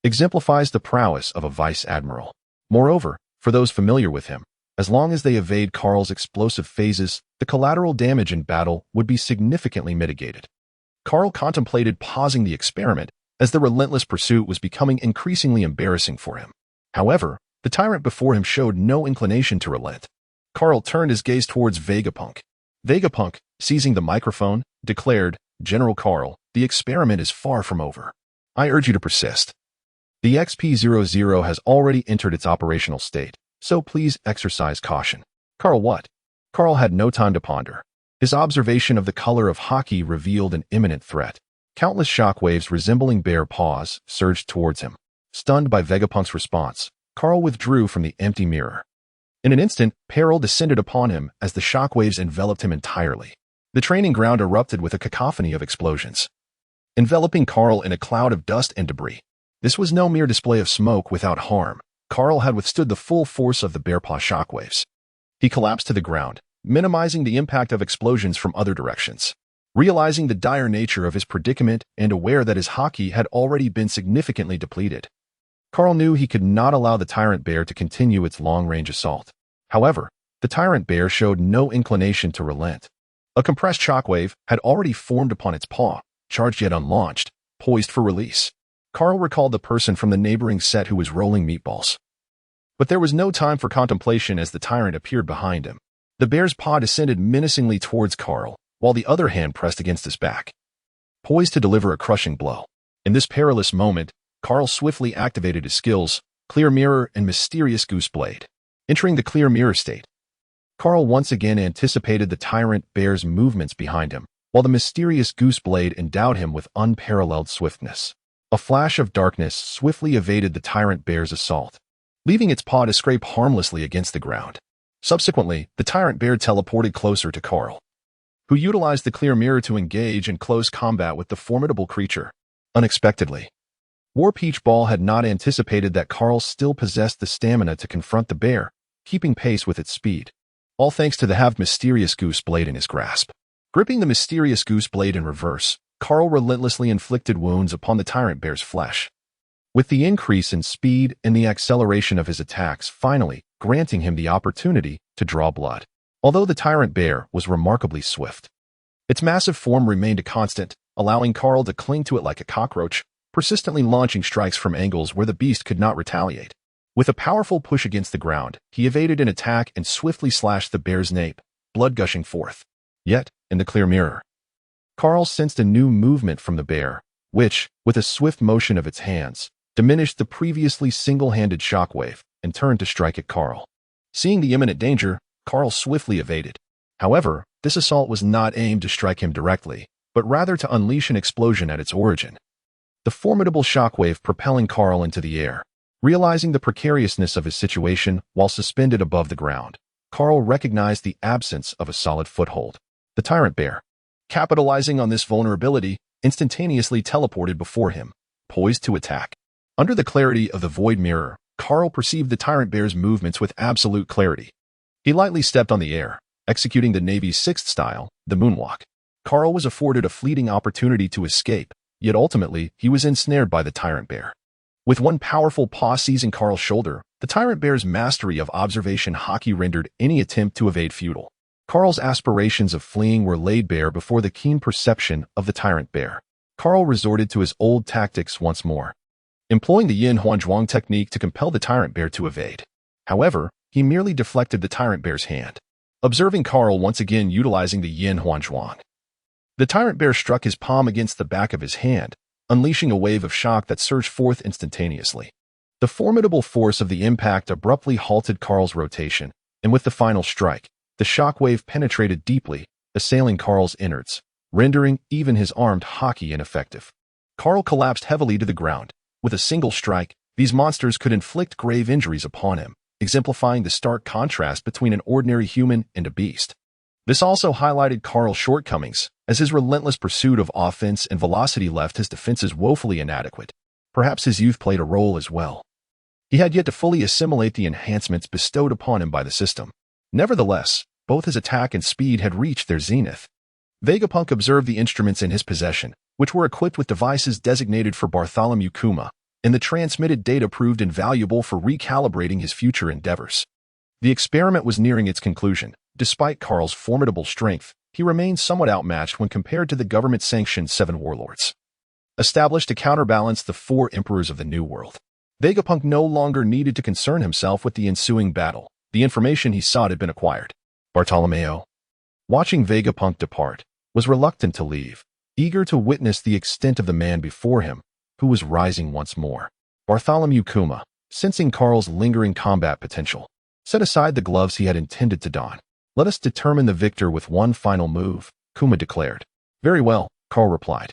exemplifies the prowess of a vice admiral. Moreover, for those familiar with him, as long as they evade Carl's explosive phases, the collateral damage in battle would be significantly mitigated. Carl contemplated pausing the experiment as the relentless pursuit was becoming increasingly embarrassing for him. However, the tyrant before him showed no inclination to relent. Carl turned his gaze towards Vegapunk. Vegapunk, seizing the microphone, declared, "General Carl, the experiment is far from over. I urge you to persist. The XP-00 has already entered its operational state, so please exercise caution." Carl what? Carl had no time to ponder. His observation of the color of haki revealed an imminent threat. Countless shockwaves resembling bear paws surged towards him. Stunned by Vegapunk's response, Carl withdrew from the empty mirror. In an instant, peril descended upon him as the shockwaves enveloped him entirely. The training ground erupted with a cacophony of explosions, enveloping Carl in a cloud of dust and debris. This was no mere display of smoke without harm. Carl had withstood the full force of the bear paw shockwaves. He collapsed to the ground, minimizing the impact of explosions from other directions. Realizing the dire nature of his predicament and aware that his haki had already been significantly depleted, Carl knew he could not allow the tyrant bear to continue its long-range assault. However, the tyrant bear showed no inclination to relent. A compressed shockwave had already formed upon its paw, charged yet unlaunched, poised for release. Carl recalled the person from the neighboring set who was rolling meatballs. But there was no time for contemplation as the tyrant appeared behind him. The bear's paw descended menacingly towards Carl, while the other hand pressed against his back, poised to deliver a crushing blow. In this perilous moment, Carl swiftly activated his skills, Clear Mirror, and Mysterious Goose Blade. Entering the Clear Mirror state, Carl once again anticipated the tyrant bear's movements behind him, while the mysterious goose blade endowed him with unparalleled swiftness. A flash of darkness swiftly evaded the tyrant bear's assault, leaving its paw to scrape harmlessly against the ground. Subsequently, the tyrant bear teleported closer to Carl, who utilized the clear mirror to engage in close combat with the formidable creature. Unexpectedly, War Peach Ball had not anticipated that Carl still possessed the stamina to confront the bear, keeping pace with its speed, all thanks to the halved mysterious goose blade in his grasp. Gripping the mysterious goose blade in reverse, Carl relentlessly inflicted wounds upon the tyrant bear's flesh, with the increase in speed and the acceleration of his attacks finally granting him the opportunity to draw blood. Although the tyrant bear was remarkably swift, its massive form remained a constant, allowing Carl to cling to it like a cockroach, persistently launching strikes from angles where the beast could not retaliate. With a powerful push against the ground, he evaded an attack and swiftly slashed the bear's nape, blood gushing forth. Yet, in the clear mirror, Carl sensed a new movement from the bear, which, with a swift motion of its hands, diminished the previously single-handed shockwave and turned to strike at Carl. Seeing the imminent danger, Carl swiftly evaded. However, this assault was not aimed to strike him directly, but rather to unleash an explosion at its origin, the formidable shockwave propelling Carl into the air. Realizing the precariousness of his situation while suspended above the ground, Carl recognized the absence of a solid foothold. The tyrant bear, capitalizing on this vulnerability, instantaneously teleported before him, poised to attack. Under the clarity of the void mirror, Carl perceived the tyrant bear's movements with absolute clarity. He lightly stepped on the air, executing the Navy's sixth style, the moonwalk. Carl was afforded a fleeting opportunity to escape, yet ultimately he was ensnared by the tyrant bear. With one powerful paw seizing Carl's shoulder, the tyrant bear's mastery of observation haki rendered any attempt to evade futile. Carl's aspirations of fleeing were laid bare before the keen perception of the tyrant bear. Carl resorted to his old tactics once more, employing the Yin Huanzhuang technique to compel the tyrant bear to evade. However, he merely deflected the tyrant bear's hand. Observing Carl once again utilizing the Yin Huanzhuang, the tyrant bear struck his palm against the back of his hand, unleashing a wave of shock that surged forth instantaneously. The formidable force of the impact abruptly halted Carl's rotation, and with the final strike, the shockwave penetrated deeply, assailing Carl's innards, rendering even his armed haki ineffective. Carl collapsed heavily to the ground. With a single strike, these monsters could inflict grave injuries upon him, exemplifying the stark contrast between an ordinary human and a beast. This also highlighted Carl's shortcomings, as his relentless pursuit of offense and velocity left his defenses woefully inadequate. Perhaps his youth played a role as well. He had yet to fully assimilate the enhancements bestowed upon him by the system. Nevertheless, both his attack and speed had reached their zenith. Vegapunk observed the instruments in his possession, which were equipped with devices designated for Bartholomew Kuma, and the transmitted data proved invaluable for recalibrating his future endeavors. The experiment was nearing its conclusion. Despite Carl's formidable strength, he remained somewhat outmatched when compared to the government-sanctioned 7 warlords, established to counterbalance the 4 emperors of the New World. Vegapunk no longer needed to concern himself with the ensuing battle. The information he sought had been acquired. Bartolomeo, watching Vegapunk depart, was reluctant to leave, eager to witness the extent of the man before him, who was rising once more. Bartholomew Kuma, sensing Carl's lingering combat potential, set aside the gloves he had intended to don. "Let us determine the victor with one final move," Kuma declared. "Very well," Carl replied.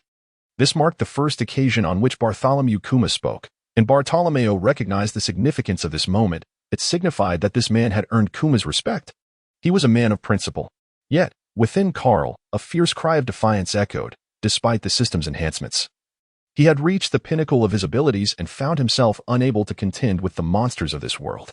This marked the first occasion on which Bartholomew Kuma spoke, and Bartolomeo recognized the significance of this moment. It signified that this man had earned Kuma's respect. He was a man of principle. Yet, within Carl, a fierce cry of defiance echoed, despite the system's enhancements. He had reached the pinnacle of his abilities and found himself unable to contend with the monsters of this world.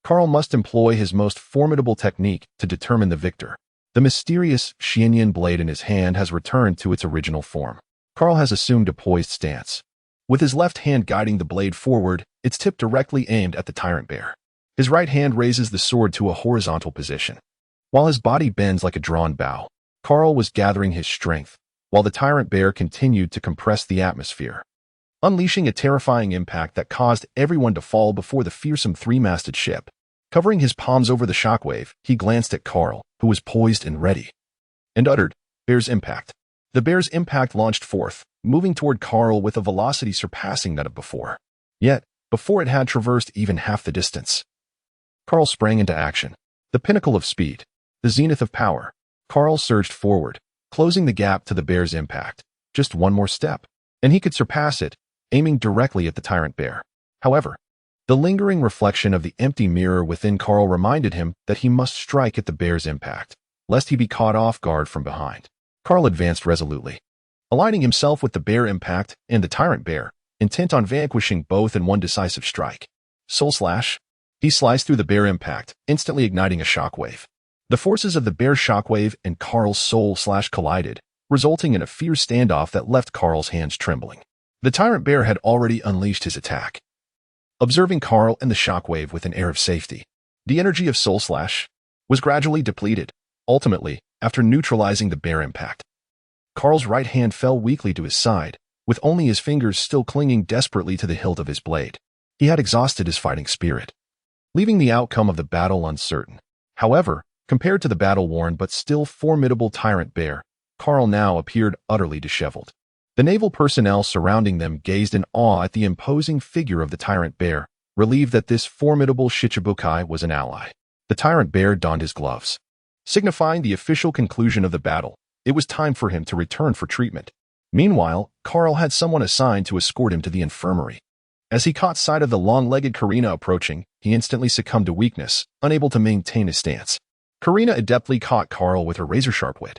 Carl must employ his most formidable technique to determine the victor. The mysterious Xianyan blade in his hand has returned to its original form. Carl has assumed a poised stance, with his left hand guiding the blade forward, its tip directly aimed at the tyrant bear. His right hand raises the sword to a horizontal position. While his body bends like a drawn bow, Carl was gathering his strength, while the tyrant bear continued to compress the atmosphere, unleashing a terrifying impact that caused everyone to fall before the fearsome 3-masted ship. Covering his palms over the shockwave, he glanced at Carl, who was poised and ready, and uttered, "Bear's impact." The bear's impact launched forth, moving toward Carl with a velocity surpassing that of before. Yet, before it had traversed even half the distance. Carl sprang into action. The pinnacle of speed, the zenith of power. Carl surged forward, closing the gap to the bear's impact. Just one more step, and he could surpass it, aiming directly at the tyrant bear. However, the lingering reflection of the empty mirror within Carl reminded him that he must strike at the bear's impact, lest he be caught off guard from behind. Carl advanced resolutely, aligning himself with the bear impact and the tyrant bear, intent on vanquishing both in one decisive strike. Soul Slash. He sliced through the bear impact, instantly igniting a shockwave. The forces of the bear shockwave and Carl's Soul Slash collided, resulting in a fierce standoff that left Carl's hands trembling. The tyrant bear had already unleashed his attack. Observing Carl and the shockwave with an air of safety, the energy of Soul Slash was gradually depleted. Ultimately, after neutralizing the bear impact, Carl's right hand fell weakly to his side, with only his fingers still clinging desperately to the hilt of his blade. He had exhausted his fighting spirit, leaving the outcome of the battle uncertain. However, compared to the battle-worn but still formidable tyrant bear, Carl now appeared utterly disheveled. The naval personnel surrounding them gazed in awe at the imposing figure of the tyrant bear, relieved that this formidable Shichibukai was an ally. The tyrant bear donned his gloves, signifying the official conclusion of the battle. It was time for him to return for treatment. Meanwhile, Carl had someone assigned to escort him to the infirmary. As he caught sight of the long-legged Karina approaching, he instantly succumbed to weakness, unable to maintain his stance. Karina adeptly caught Carl with her razor-sharp wit,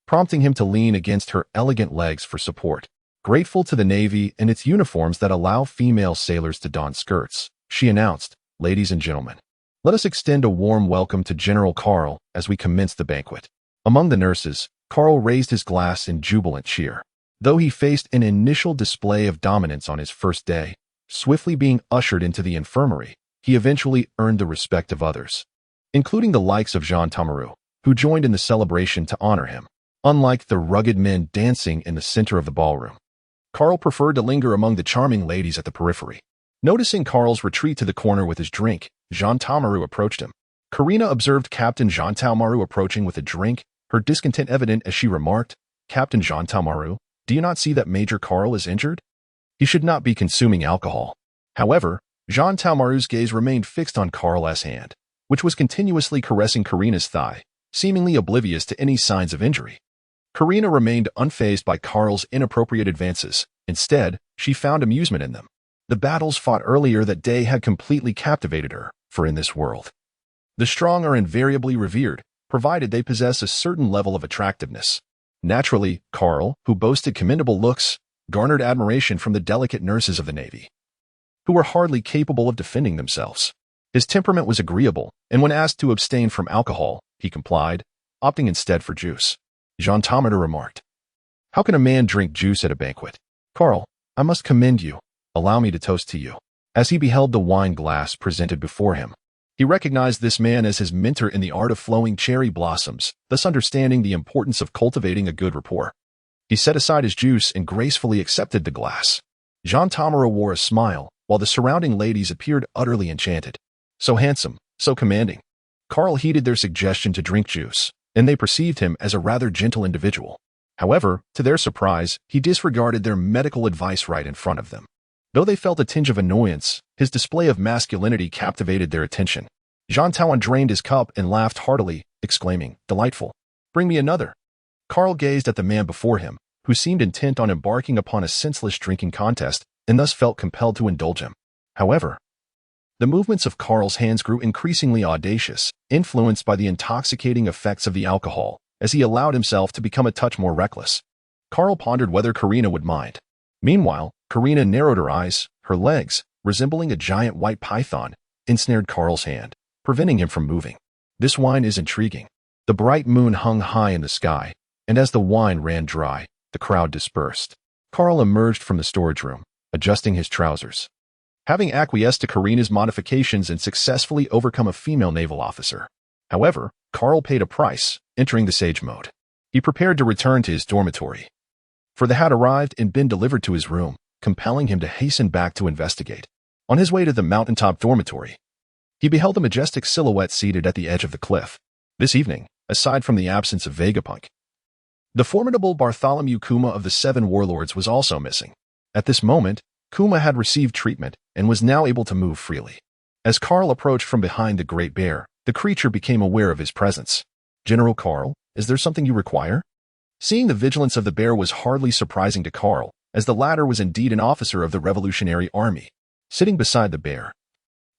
prompting him to lean against her elegant legs for support. Grateful to the Navy and its uniforms that allow female sailors to don skirts, she announced, "Ladies and gentlemen, let us extend a warm welcome to General Carl as we commence the banquet." Among the nurses, Carl raised his glass in jubilant cheer. Though he faced an initial display of dominance on his first day, swiftly being ushered into the infirmary, he eventually earned the respect of others, including the likes of Jean Tamaru, who joined in the celebration to honor him. Unlike the rugged men dancing in the center of the ballroom, Carl preferred to linger among the charming ladies at the periphery. Noticing Carl's retreat to the corner with his drink, Jean Tamaru approached him. Karina observed Captain Jean Tamaru approaching with a drink, her discontent evident as she remarked, "Captain Jean Tamaru, do you not see that Major Carl is injured? He should not be consuming alcohol." However, Jean Tamaru's gaze remained fixed on Carl's hand, which was continuously caressing Karina's thigh, seemingly oblivious to any signs of injury. Karina remained unfazed by Carl's inappropriate advances. Instead, she found amusement in them. The battles fought earlier that day had completely captivated her, for in this world, the strong are invariably revered, provided they possess a certain level of attractiveness. Naturally, Carl, who boasted commendable looks, garnered admiration from the delicate nurses of the Navy, who were hardly capable of defending themselves. His temperament was agreeable, and when asked to abstain from alcohol, he complied, opting instead for juice. Jean Tamaru remarked, "How can a man drink juice at a banquet? Carl, I must commend you. Allow me to toast to you." As he beheld the wine glass presented before him, he recognized this man as his mentor in the art of flowing cherry blossoms, thus understanding the importance of cultivating a good rapport. He set aside his juice and gracefully accepted the glass. Jean Tamaru wore a smile, while the surrounding ladies appeared utterly enchanted. So handsome, so commanding. Carl heeded their suggestion to drink juice, and they perceived him as a rather gentle individual. However, to their surprise, he disregarded their medical advice right in front of them. Though they felt a tinge of annoyance, his display of masculinity captivated their attention. Jean Tamaru drained his cup and laughed heartily, exclaiming, "Delightful. Bring me another." Carl gazed at the man before him, who seemed intent on embarking upon a senseless drinking contest, and thus felt compelled to indulge him. However, the movements of Carl's hands grew increasingly audacious, influenced by the intoxicating effects of the alcohol, as he allowed himself to become a touch more reckless. Carl pondered whether Karina would mind. Meanwhile, Karina narrowed her eyes, her legs, resembling a giant white python, ensnared Carl's hand, preventing him from moving. This wine is intriguing. The bright moon hung high in the sky, and as the wine ran dry, the crowd dispersed. Carl emerged from the storage room, adjusting his trousers, having acquiesced to Karina's modifications and successfully overcome a female naval officer. However, Carl paid a price, entering the sage mode. He prepared to return to his dormitory, for the had arrived and been delivered to his room, compelling him to hasten back to investigate. On his way to the mountaintop dormitory, he beheld a majestic silhouette seated at the edge of the cliff. This evening, aside from the absence of Vegapunk, the formidable Bartholomew Kuma of the Seven Warlords was also missing. At this moment, Kuma had received treatment and was now able to move freely. As Carl approached from behind the great bear, the creature became aware of his presence. "General Carl, is there something you require?" Seeing the vigilance of the bear was hardly surprising to Carl, as the latter was indeed an officer of the Revolutionary Army. Sitting beside the bear,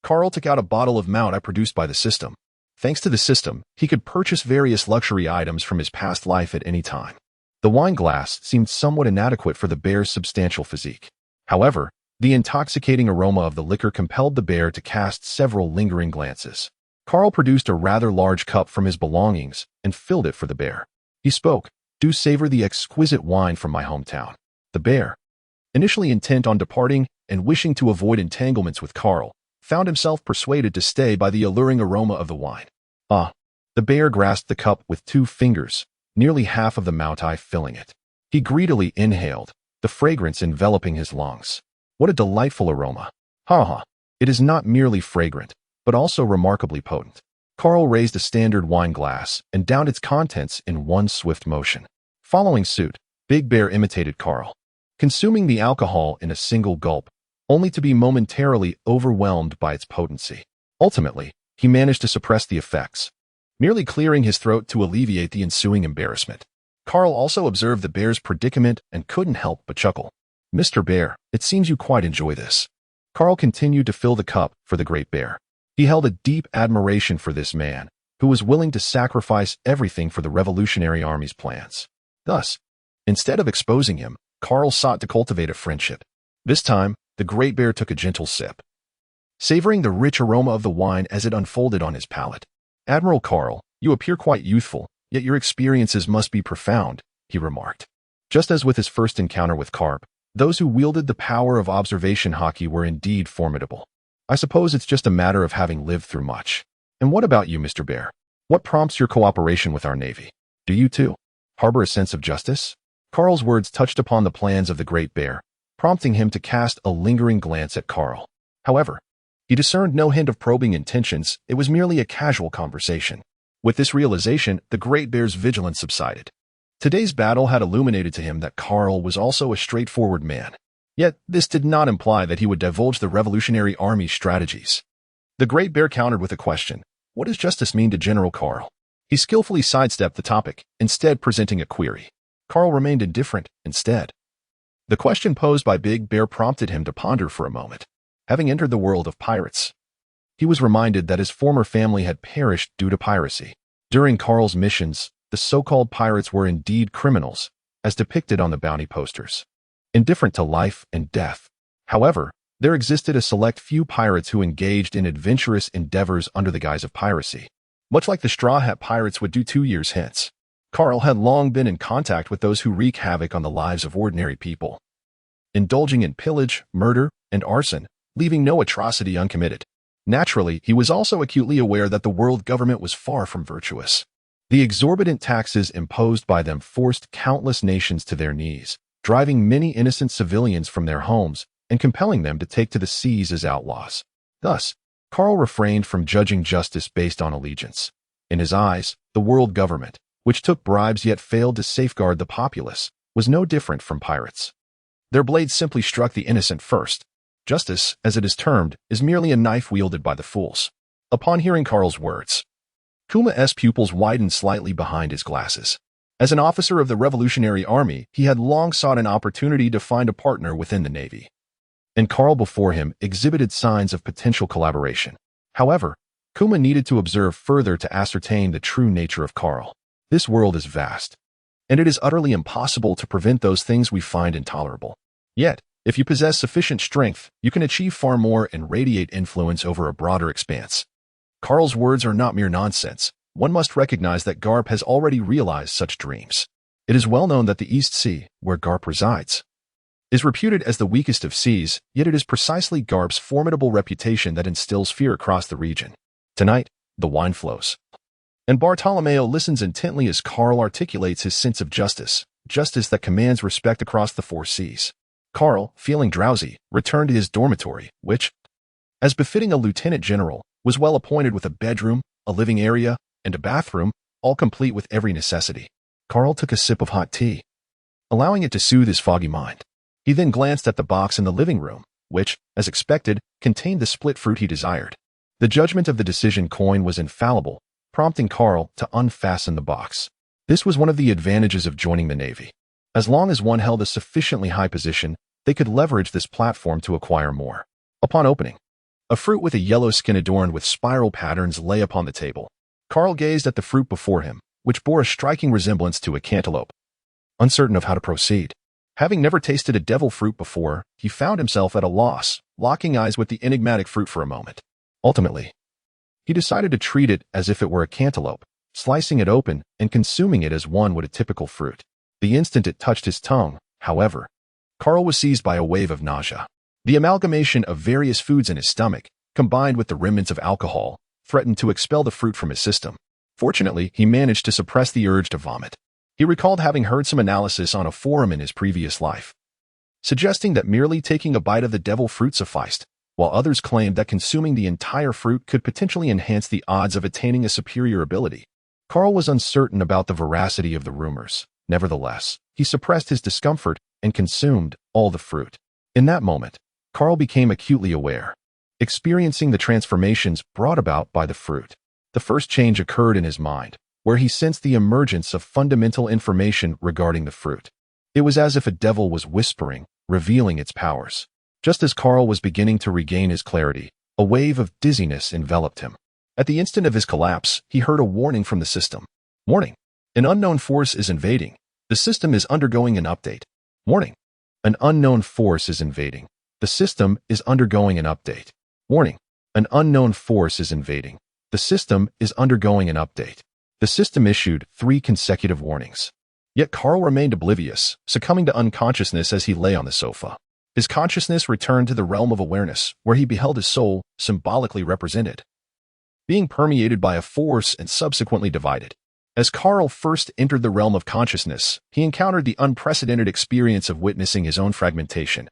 Carl took out a bottle of Mount I produced by the system. Thanks to the system, he could purchase various luxury items from his past life at any time. The wine glass seemed somewhat inadequate for the bear's substantial physique. However, the intoxicating aroma of the liquor compelled the bear to cast several lingering glances. Carl produced a rather large cup from his belongings and filled it for the bear. He spoke, "Do savor the exquisite wine from my hometown." The bear, initially intent on departing and wishing to avoid entanglements with Carl, found himself persuaded to stay by the alluring aroma of the wine. "Ah." The bear grasped the cup with 2 fingers, nearly half of the Mount I filling it. He greedily inhaled, the fragrance enveloping his lungs. What a delightful aroma. Ha! It is not merely fragrant, but also remarkably potent. Carl raised a standard wine glass and downed its contents in one swift motion. Following suit, Big Bear imitated Carl, consuming the alcohol in a single gulp, only to be momentarily overwhelmed by its potency. Ultimately, he managed to suppress the effects, merely clearing his throat to alleviate the ensuing embarrassment. Carl also observed the bear's predicament and couldn't help but chuckle. "Mr. Bear, it seems you quite enjoy this." Carl continued to fill the cup for the great bear. He held a deep admiration for this man, who was willing to sacrifice everything for the Revolutionary Army's plans. Thus, instead of exposing him, Carl sought to cultivate a friendship. This time, the great bear took a gentle sip, savoring the rich aroma of the wine as it unfolded on his palate. "Admiral Carl, you appear quite youthful, yet your experiences must be profound," he remarked. Just as with his first encounter with Garp, those who wielded the power of observation haki were indeed formidable. "I suppose it's just a matter of having lived through much. And what about you, Mr. Bear? What prompts your cooperation with our Navy? Do you, too, harbor a sense of justice?" Carl's words touched upon the plans of the great bear, prompting him to cast a lingering glance at Carl. However, he discerned no hint of probing intentions. It was merely a casual conversation. With this realization, the great bear's vigilance subsided. Today's battle had illuminated to him that Carl was also a straightforward man. Yet, this did not imply that he would divulge the Revolutionary Army's strategies. The great bear countered with a question. "What does justice mean to General Carl?" He skillfully sidestepped the topic, instead presenting a query. Carl remained indifferent instead. The question posed by Big Bear prompted him to ponder for a moment. Having entered the world of pirates, he was reminded that his former family had perished due to piracy. During Carl's missions, the so-called pirates were indeed criminals, as depicted on the bounty posters, indifferent to life and death. However, there existed a select few pirates who engaged in adventurous endeavors under the guise of piracy, much like the Straw Hat Pirates would do 2 years hence. Carl had long been in contact with those who wreak havoc on the lives of ordinary people, indulging in pillage, murder, and arson, leaving no atrocity uncommitted. Naturally, he was also acutely aware that the world government was far from virtuous. The exorbitant taxes imposed by them forced countless nations to their knees, driving many innocent civilians from their homes and compelling them to take to the seas as outlaws. Thus, Carl refrained from judging justice based on allegiance. In his eyes, the world government, which took bribes yet failed to safeguard the populace, was no different from pirates. Their blades simply struck the innocent first. Justice, as it is termed, is merely a knife wielded by the fools. Upon hearing Carl's words, Kuma's pupils widened slightly behind his glasses. As an officer of the Revolutionary Army, he had long sought an opportunity to find a partner within the Navy. And Carl before him exhibited signs of potential collaboration. However, Kuma needed to observe further to ascertain the true nature of Carl. This world is vast, and it is utterly impossible to prevent those things we find intolerable. Yet, if you possess sufficient strength, you can achieve far more and radiate influence over a broader expanse. Carl's words are not mere nonsense. One must recognize that Garp has already realized such dreams. It is well known that the East Sea, where Garp resides, is reputed as the weakest of seas, yet it is precisely Garp's formidable reputation that instills fear across the region. Tonight, the wine flows, and Bartolomeo listens intently as Carl articulates his sense of justice, justice that commands respect across the 4 seas. Carl, feeling drowsy, returned to his dormitory, which, as befitting a lieutenant general, was well appointed with a bedroom, a living area, and a bathroom, all complete with every necessity. Carl took a sip of hot tea, allowing it to soothe his foggy mind. He then glanced at the box in the living room, which, as expected, contained the split fruit he desired. The judgment of the decision coin was infallible, prompting Carl to unfasten the box. This was one of the advantages of joining the Navy. As long as one held a sufficiently high position, they could leverage this platform to acquire more. Upon opening, a fruit with a yellow skin adorned with spiral patterns lay upon the table. Carl gazed at the fruit before him, which bore a striking resemblance to a cantaloupe. Uncertain of how to proceed, having never tasted a devil fruit before, he found himself at a loss, locking eyes with the enigmatic fruit for a moment. Ultimately, he decided to treat it as if it were a cantaloupe, slicing it open and consuming it as one would a typical fruit. The instant it touched his tongue, however, Carl was seized by a wave of nausea. The amalgamation of various foods in his stomach, combined with the remnants of alcohol, threatened to expel the fruit from his system. Fortunately, he managed to suppress the urge to vomit. He recalled having heard some analysis on a forum in his previous life, suggesting that merely taking a bite of the devil fruit sufficed, while others claimed that consuming the entire fruit could potentially enhance the odds of attaining a superior ability. Carl was uncertain about the veracity of the rumors. Nevertheless, he suppressed his discomfort and consumed all the fruit. In that moment, Carl became acutely aware, experiencing the transformations brought about by the fruit. The first change occurred in his mind, where he sensed the emergence of fundamental information regarding the fruit. It was as if a devil was whispering, revealing its powers. Just as Carl was beginning to regain his clarity, a wave of dizziness enveloped him. At the instant of his collapse, he heard a warning from the system. Warning. An unknown force is invading. The system is undergoing an update. Warning. An unknown force is invading. The system is undergoing an update. Warning. An unknown force is invading. The system is undergoing an update. The system issued 3 consecutive warnings. Yet Carl remained oblivious, succumbing to unconsciousness as he lay on the sofa. His consciousness returned to the realm of awareness, where he beheld his soul, symbolically represented, being permeated by a force and subsequently divided. As Carl first entered the realm of consciousness, he encountered the unprecedented experience of witnessing his own fragmentation,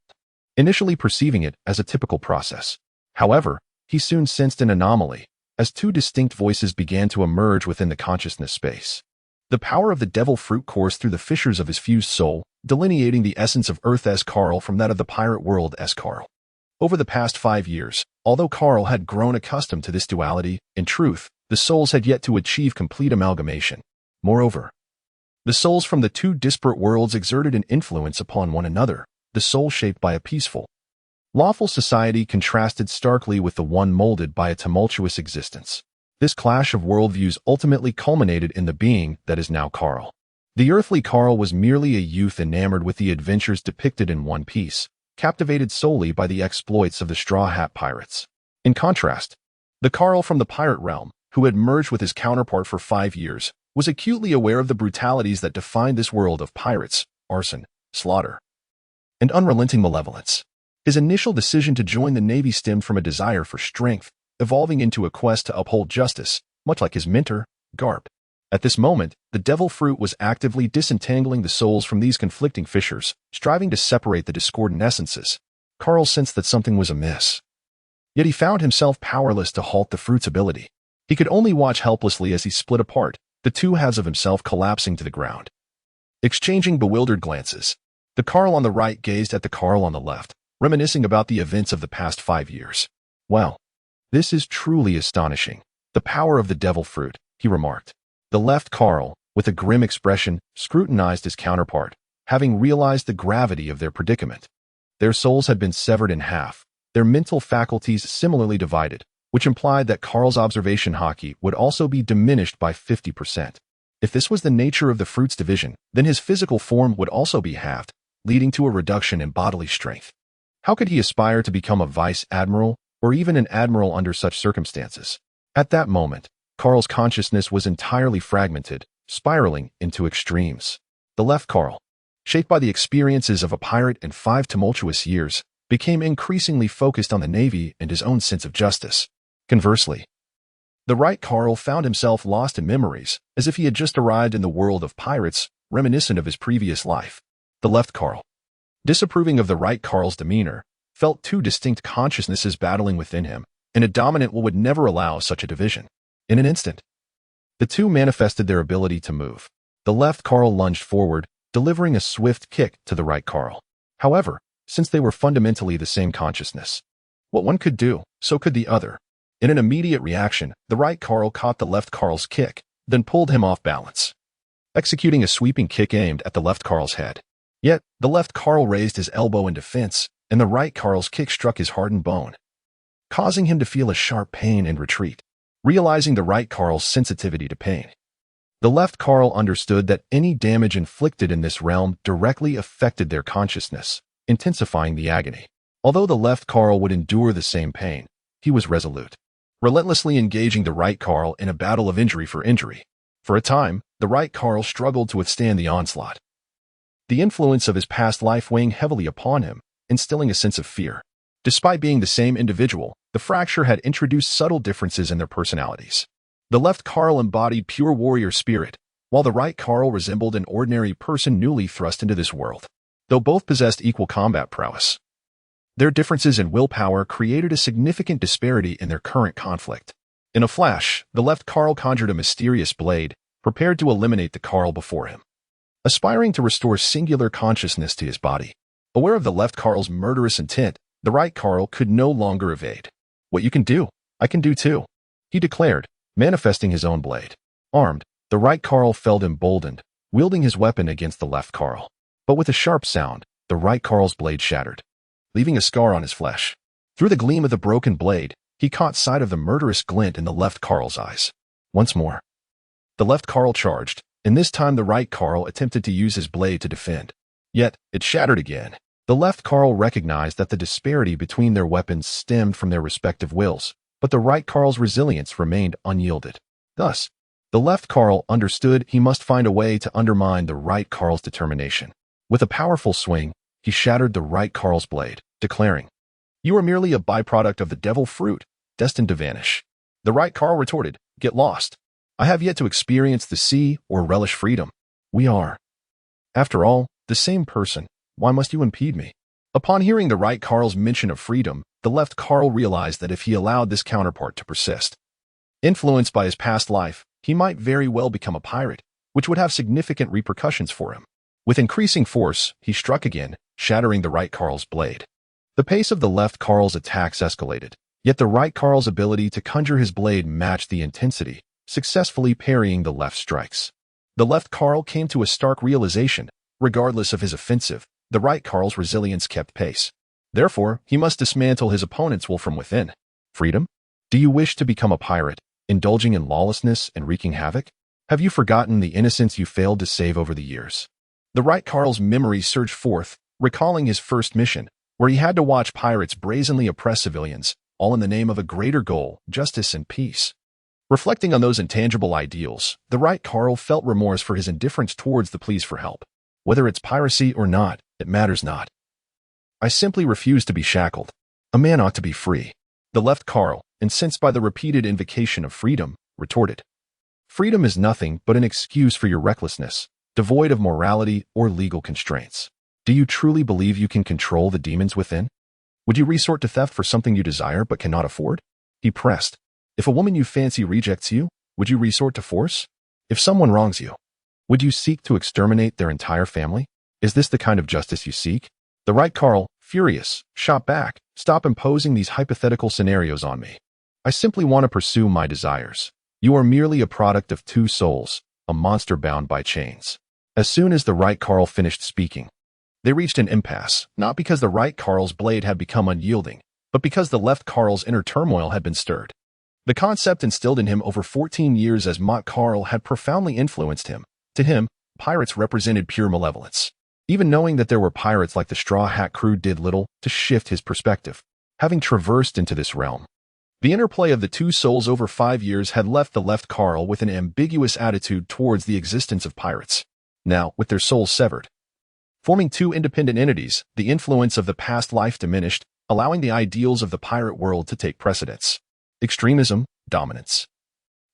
initially perceiving it as a typical process. However, he soon sensed an anomaly, as 2 distinct voices began to emerge within the consciousness space. The power of the devil fruit coursed through the fissures of his fused soul, delineating the essence of Earth as Carl from that of the pirate world as Carl. Over the past 5 years, although Carl had grown accustomed to this duality, in truth, the souls had yet to achieve complete amalgamation. Moreover, the souls from the 2 disparate worlds exerted an influence upon one another, the soul shaped by a peaceful, lawful society contrasted starkly with the one molded by a tumultuous existence. This clash of worldviews ultimately culminated in the being that is now Carl. The earthly Carl was merely a youth enamored with the adventures depicted in One Piece, captivated solely by the exploits of the Straw Hat Pirates. In contrast, the Carl from the pirate realm, who had merged with his counterpart for 5 years, was acutely aware of the brutalities that defined this world of pirates, arson, slaughter, and unrelenting malevolence. His initial decision to join the Navy stemmed from a desire for strength, evolving into a quest to uphold justice, much like his mentor, Garp. At this moment, the devil fruit was actively disentangling the souls from these conflicting fissures, striving to separate the discordant essences. Carl sensed that something was amiss. Yet he found himself powerless to halt the fruit's ability. He could only watch helplessly as he split apart, the 2 halves of himself collapsing to the ground. Exchanging bewildered glances, the Carl on the right gazed at the Carl on the left, reminiscing about the events of the past 5 years. Well, this is truly astonishing. The power of the devil fruit, he remarked. The left Carl, with a grim expression, scrutinized his counterpart, having realized the gravity of their predicament. Their souls had been severed in half, their mental faculties similarly divided, which implied that Carl's observation haki would also be diminished by 50%. If this was the nature of the fruit's division, then his physical form would also be halved, leading to a reduction in bodily strength. How could he aspire to become a vice admiral, or even an admiral under such circumstances? At that moment, Carl's consciousness was entirely fragmented, spiraling into extremes. The left Carl, shaped by the experiences of a pirate and 5 tumultuous years, became increasingly focused on the Navy and his own sense of justice. Conversely, the right Carl found himself lost in memories, as if he had just arrived in the world of pirates, reminiscent of his previous life. The left Carl, disapproving of the right Carl's demeanor, felt 2 distinct consciousnesses battling within him, and a dominant will would never allow such a division. In an instant, the 2 manifested their ability to move. The left Carl lunged forward, delivering a swift kick to the right Carl. However, since they were fundamentally the same consciousness, what one could do, so could the other. In an immediate reaction, the right Carl caught the left Carl's kick, then pulled him off balance, executing a sweeping kick aimed at the left Carl's head. Yet, the left Carl raised his elbow in defense, and the right Carl's kick struck his hardened bone, causing him to feel a sharp pain and retreat. Realizing the right Carl's sensitivity to pain, the left Carl understood that any damage inflicted in this realm directly affected their consciousness, intensifying the agony. Although the left Carl would endure the same pain, he was resolute, relentlessly engaging the right Carl in a battle of injury for injury. For a time, the right Carl struggled to withstand the onslaught, the influence of his past life weighing heavily upon him, instilling a sense of fear. Despite being the same individual, the fracture had introduced subtle differences in their personalities. The left Carl embodied pure warrior spirit, while the right Carl resembled an ordinary person newly thrust into this world. Though both possessed equal combat prowess, their differences in willpower created a significant disparity in their current conflict. In a flash, the left Carl conjured a mysterious blade, prepared to eliminate the Carl before him. Aspiring to restore singular consciousness to his body, aware of the left Carl's murderous intent, the right Carl could no longer evade. "What you can do, I can do too," he declared, manifesting his own blade. Armed, the right Carl felt emboldened, wielding his weapon against the left Carl. But with a sharp sound, the right Carl's blade shattered, leaving a scar on his flesh. Through the gleam of the broken blade, he caught sight of the murderous glint in the left Carl's eyes. Once more, the left Carl charged, and this time the right Carl attempted to use his blade to defend. Yet, it shattered again. The left Carl recognized that the disparity between their weapons stemmed from their respective wills, but the right Carl's resilience remained unyielded. Thus, the left Carl understood he must find a way to undermine the right Carl's determination. With a powerful swing, he shattered the right Carl's blade, declaring, "You are merely a byproduct of the devil fruit, destined to vanish." The right Carl retorted, "Get lost. I have yet to experience the sea or relish freedom. We are, after all, the same person. Why must you impede me?" Upon hearing the right Carl's mention of freedom, the left Carl realized that if he allowed this counterpart to persist, influenced by his past life, he might very well become a pirate, which would have significant repercussions for him. With increasing force, he struck again, shattering the right Carl's blade. The pace of the left Carl's attacks escalated, yet the right Carl's ability to conjure his blade matched the intensity, successfully parrying the left strikes. The left Carl came to a stark realization: regardless of his offensive, the right Carl's resilience kept pace. Therefore, he must dismantle his opponent's will from within. Freedom? Do you wish to become a pirate, indulging in lawlessness and wreaking havoc? Have you forgotten the innocence you failed to save over the years? The right Carl's memory surged forth, recalling his first mission, where he had to watch pirates brazenly oppress civilians, all in the name of a greater goal, justice and peace. Reflecting on those intangible ideals, the right Carl felt remorse for his indifference towards the pleas for help. Whether it's piracy or not, it matters not. I simply refuse to be shackled. A man ought to be free. The left Carl, incensed by the repeated invocation of freedom, retorted, "Freedom is nothing but an excuse for your recklessness, devoid of morality or legal constraints. Do you truly believe you can control the demons within? Would you resort to theft for something you desire but cannot afford?" He pressed, "If a woman you fancy rejects you, would you resort to force? If someone wrongs you, would you seek to exterminate their entire family? Is this the kind of justice you seek?" The right Carl, furious, shot back, "Stop imposing these hypothetical scenarios on me. I simply want to pursue my desires. You are merely a product of two souls, a monster bound by chains." As soon as the right Carl finished speaking, they reached an impasse, not because the right Carl's blade had become unyielding, but because the left Carl's inner turmoil had been stirred. The concept instilled in him over 14 years as Mott Carl had profoundly influenced him. To him, pirates represented pure malevolence. Even knowing that there were pirates like the Straw Hat crew did little to shift his perspective. Having traversed into this realm, the interplay of the two souls over 5 years had left the left Carl with an ambiguous attitude towards the existence of pirates. Now, with their souls severed, forming two independent entities, the influence of the past life diminished, allowing the ideals of the pirate world to take precedence. Extremism, dominance,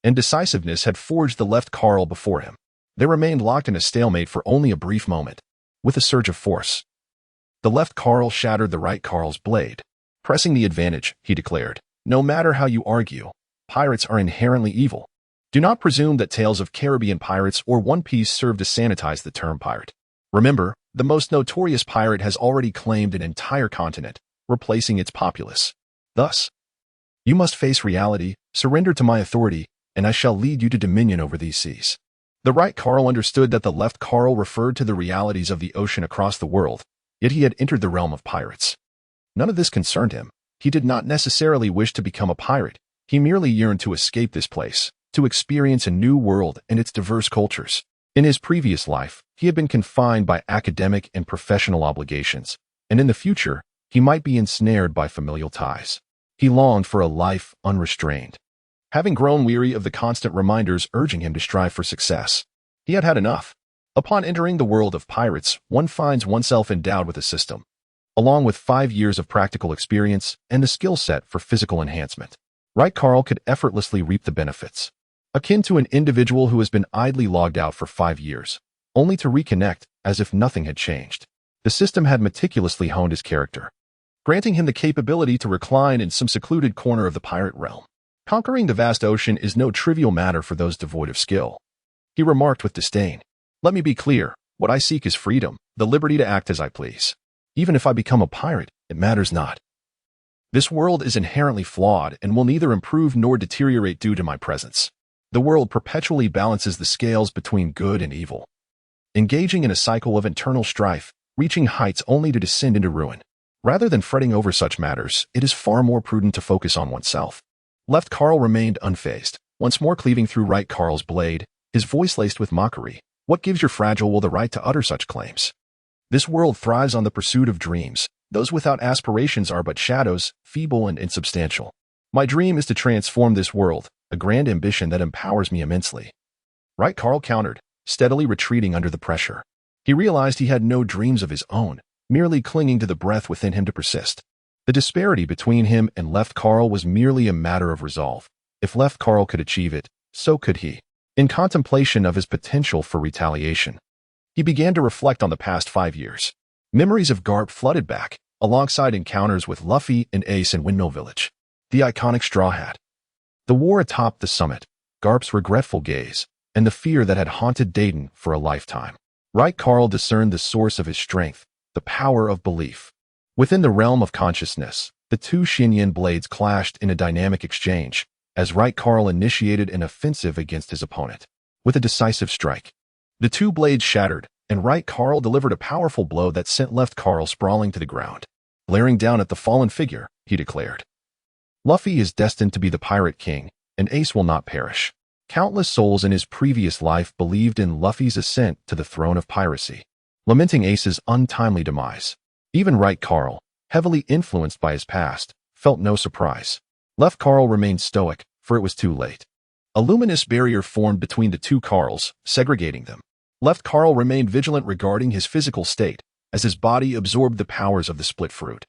and decisiveness had forged the left Carl before him. They remained locked in a stalemate for only a brief moment. With a surge of force, the left Carl shattered the right Carl's blade. Pressing the advantage, he declared, "No matter how you argue, pirates are inherently evil. Do not presume that tales of Caribbean pirates or One Piece serve to sanitize the term pirate. Remember, The most notorious pirate has already claimed an entire continent, replacing its populace. Thus, you must face reality, surrender to my authority, and I shall lead you to dominion over these seas. The right Carl understood that the left Carl referred to the realities of the ocean across the world, yet he had entered the realm of pirates. None of this concerned him. He did not necessarily wish to become a pirate. He merely yearned to escape this place, to experience a new world and its diverse cultures. In his previous life, he had been confined by academic and professional obligations, and in the future, he might be ensnared by familial ties. He longed for a life unrestrained. Having grown weary of the constant reminders urging him to strive for success, he had had enough. Upon entering the world of pirates, one finds oneself endowed with a system, along with 5 years of practical experience and the skill set for physical enhancement. Right Carl could effortlessly reap the benefits, akin to an individual who has been idly logged out for 5 years, only to reconnect as if nothing had changed. The system had meticulously honed his character, granting him the capability to recline in some secluded corner of the pirate realm. Conquering the vast ocean is no trivial matter for those devoid of skill. He remarked with disdain. Let me be clear, what I seek is freedom, the liberty to act as I please. Even if I become a pirate, it matters not. This world is inherently flawed and will neither improve nor deteriorate due to my presence. The world perpetually balances the scales between good and evil, engaging in a cycle of internal strife, reaching heights only to descend into ruin. Rather than fretting over such matters, it is far more prudent to focus on oneself. Left Carl remained unfazed, once more cleaving through right Carl's blade, his voice laced with mockery. What gives your fragile will the right to utter such claims? This world thrives on the pursuit of dreams. Those without aspirations are but shadows, feeble and insubstantial. My dream is to transform this world, a grand ambition that empowers me immensely. Right Carl countered, steadily retreating under the pressure. He realized he had no dreams of his own, merely clinging to the breath within him to persist. The disparity between him and Left Carl was merely a matter of resolve. If Left Carl could achieve it, so could he. In contemplation of his potential for retaliation, he began to reflect on the past 5 years. Memories of Garp flooded back, alongside encounters with Luffy and Ace in Windmill Village. The iconic straw hat, the war atop the summit, Garp's regretful gaze, and the fear that had haunted Dayton for a lifetime. Right Carl discerned the source of his strength, the power of belief. Within the realm of consciousness, the two Shinyan blades clashed in a dynamic exchange, as Right Carl initiated an offensive against his opponent. With a decisive strike, the two blades shattered, and Right Carl delivered a powerful blow that sent Left Carl sprawling to the ground. Glaring down at the fallen figure, he declared, Luffy is destined to be the Pirate King, and Ace will not perish. Countless souls in his previous life believed in Luffy's ascent to the throne of piracy, lamenting Ace's untimely demise. Even Right Carl, heavily influenced by his past, felt no surprise. Left Carl remained stoic, for it was too late. A luminous barrier formed between the two Carls, segregating them. Left Carl remained vigilant regarding his physical state, as his body absorbed the powers of the split fruit.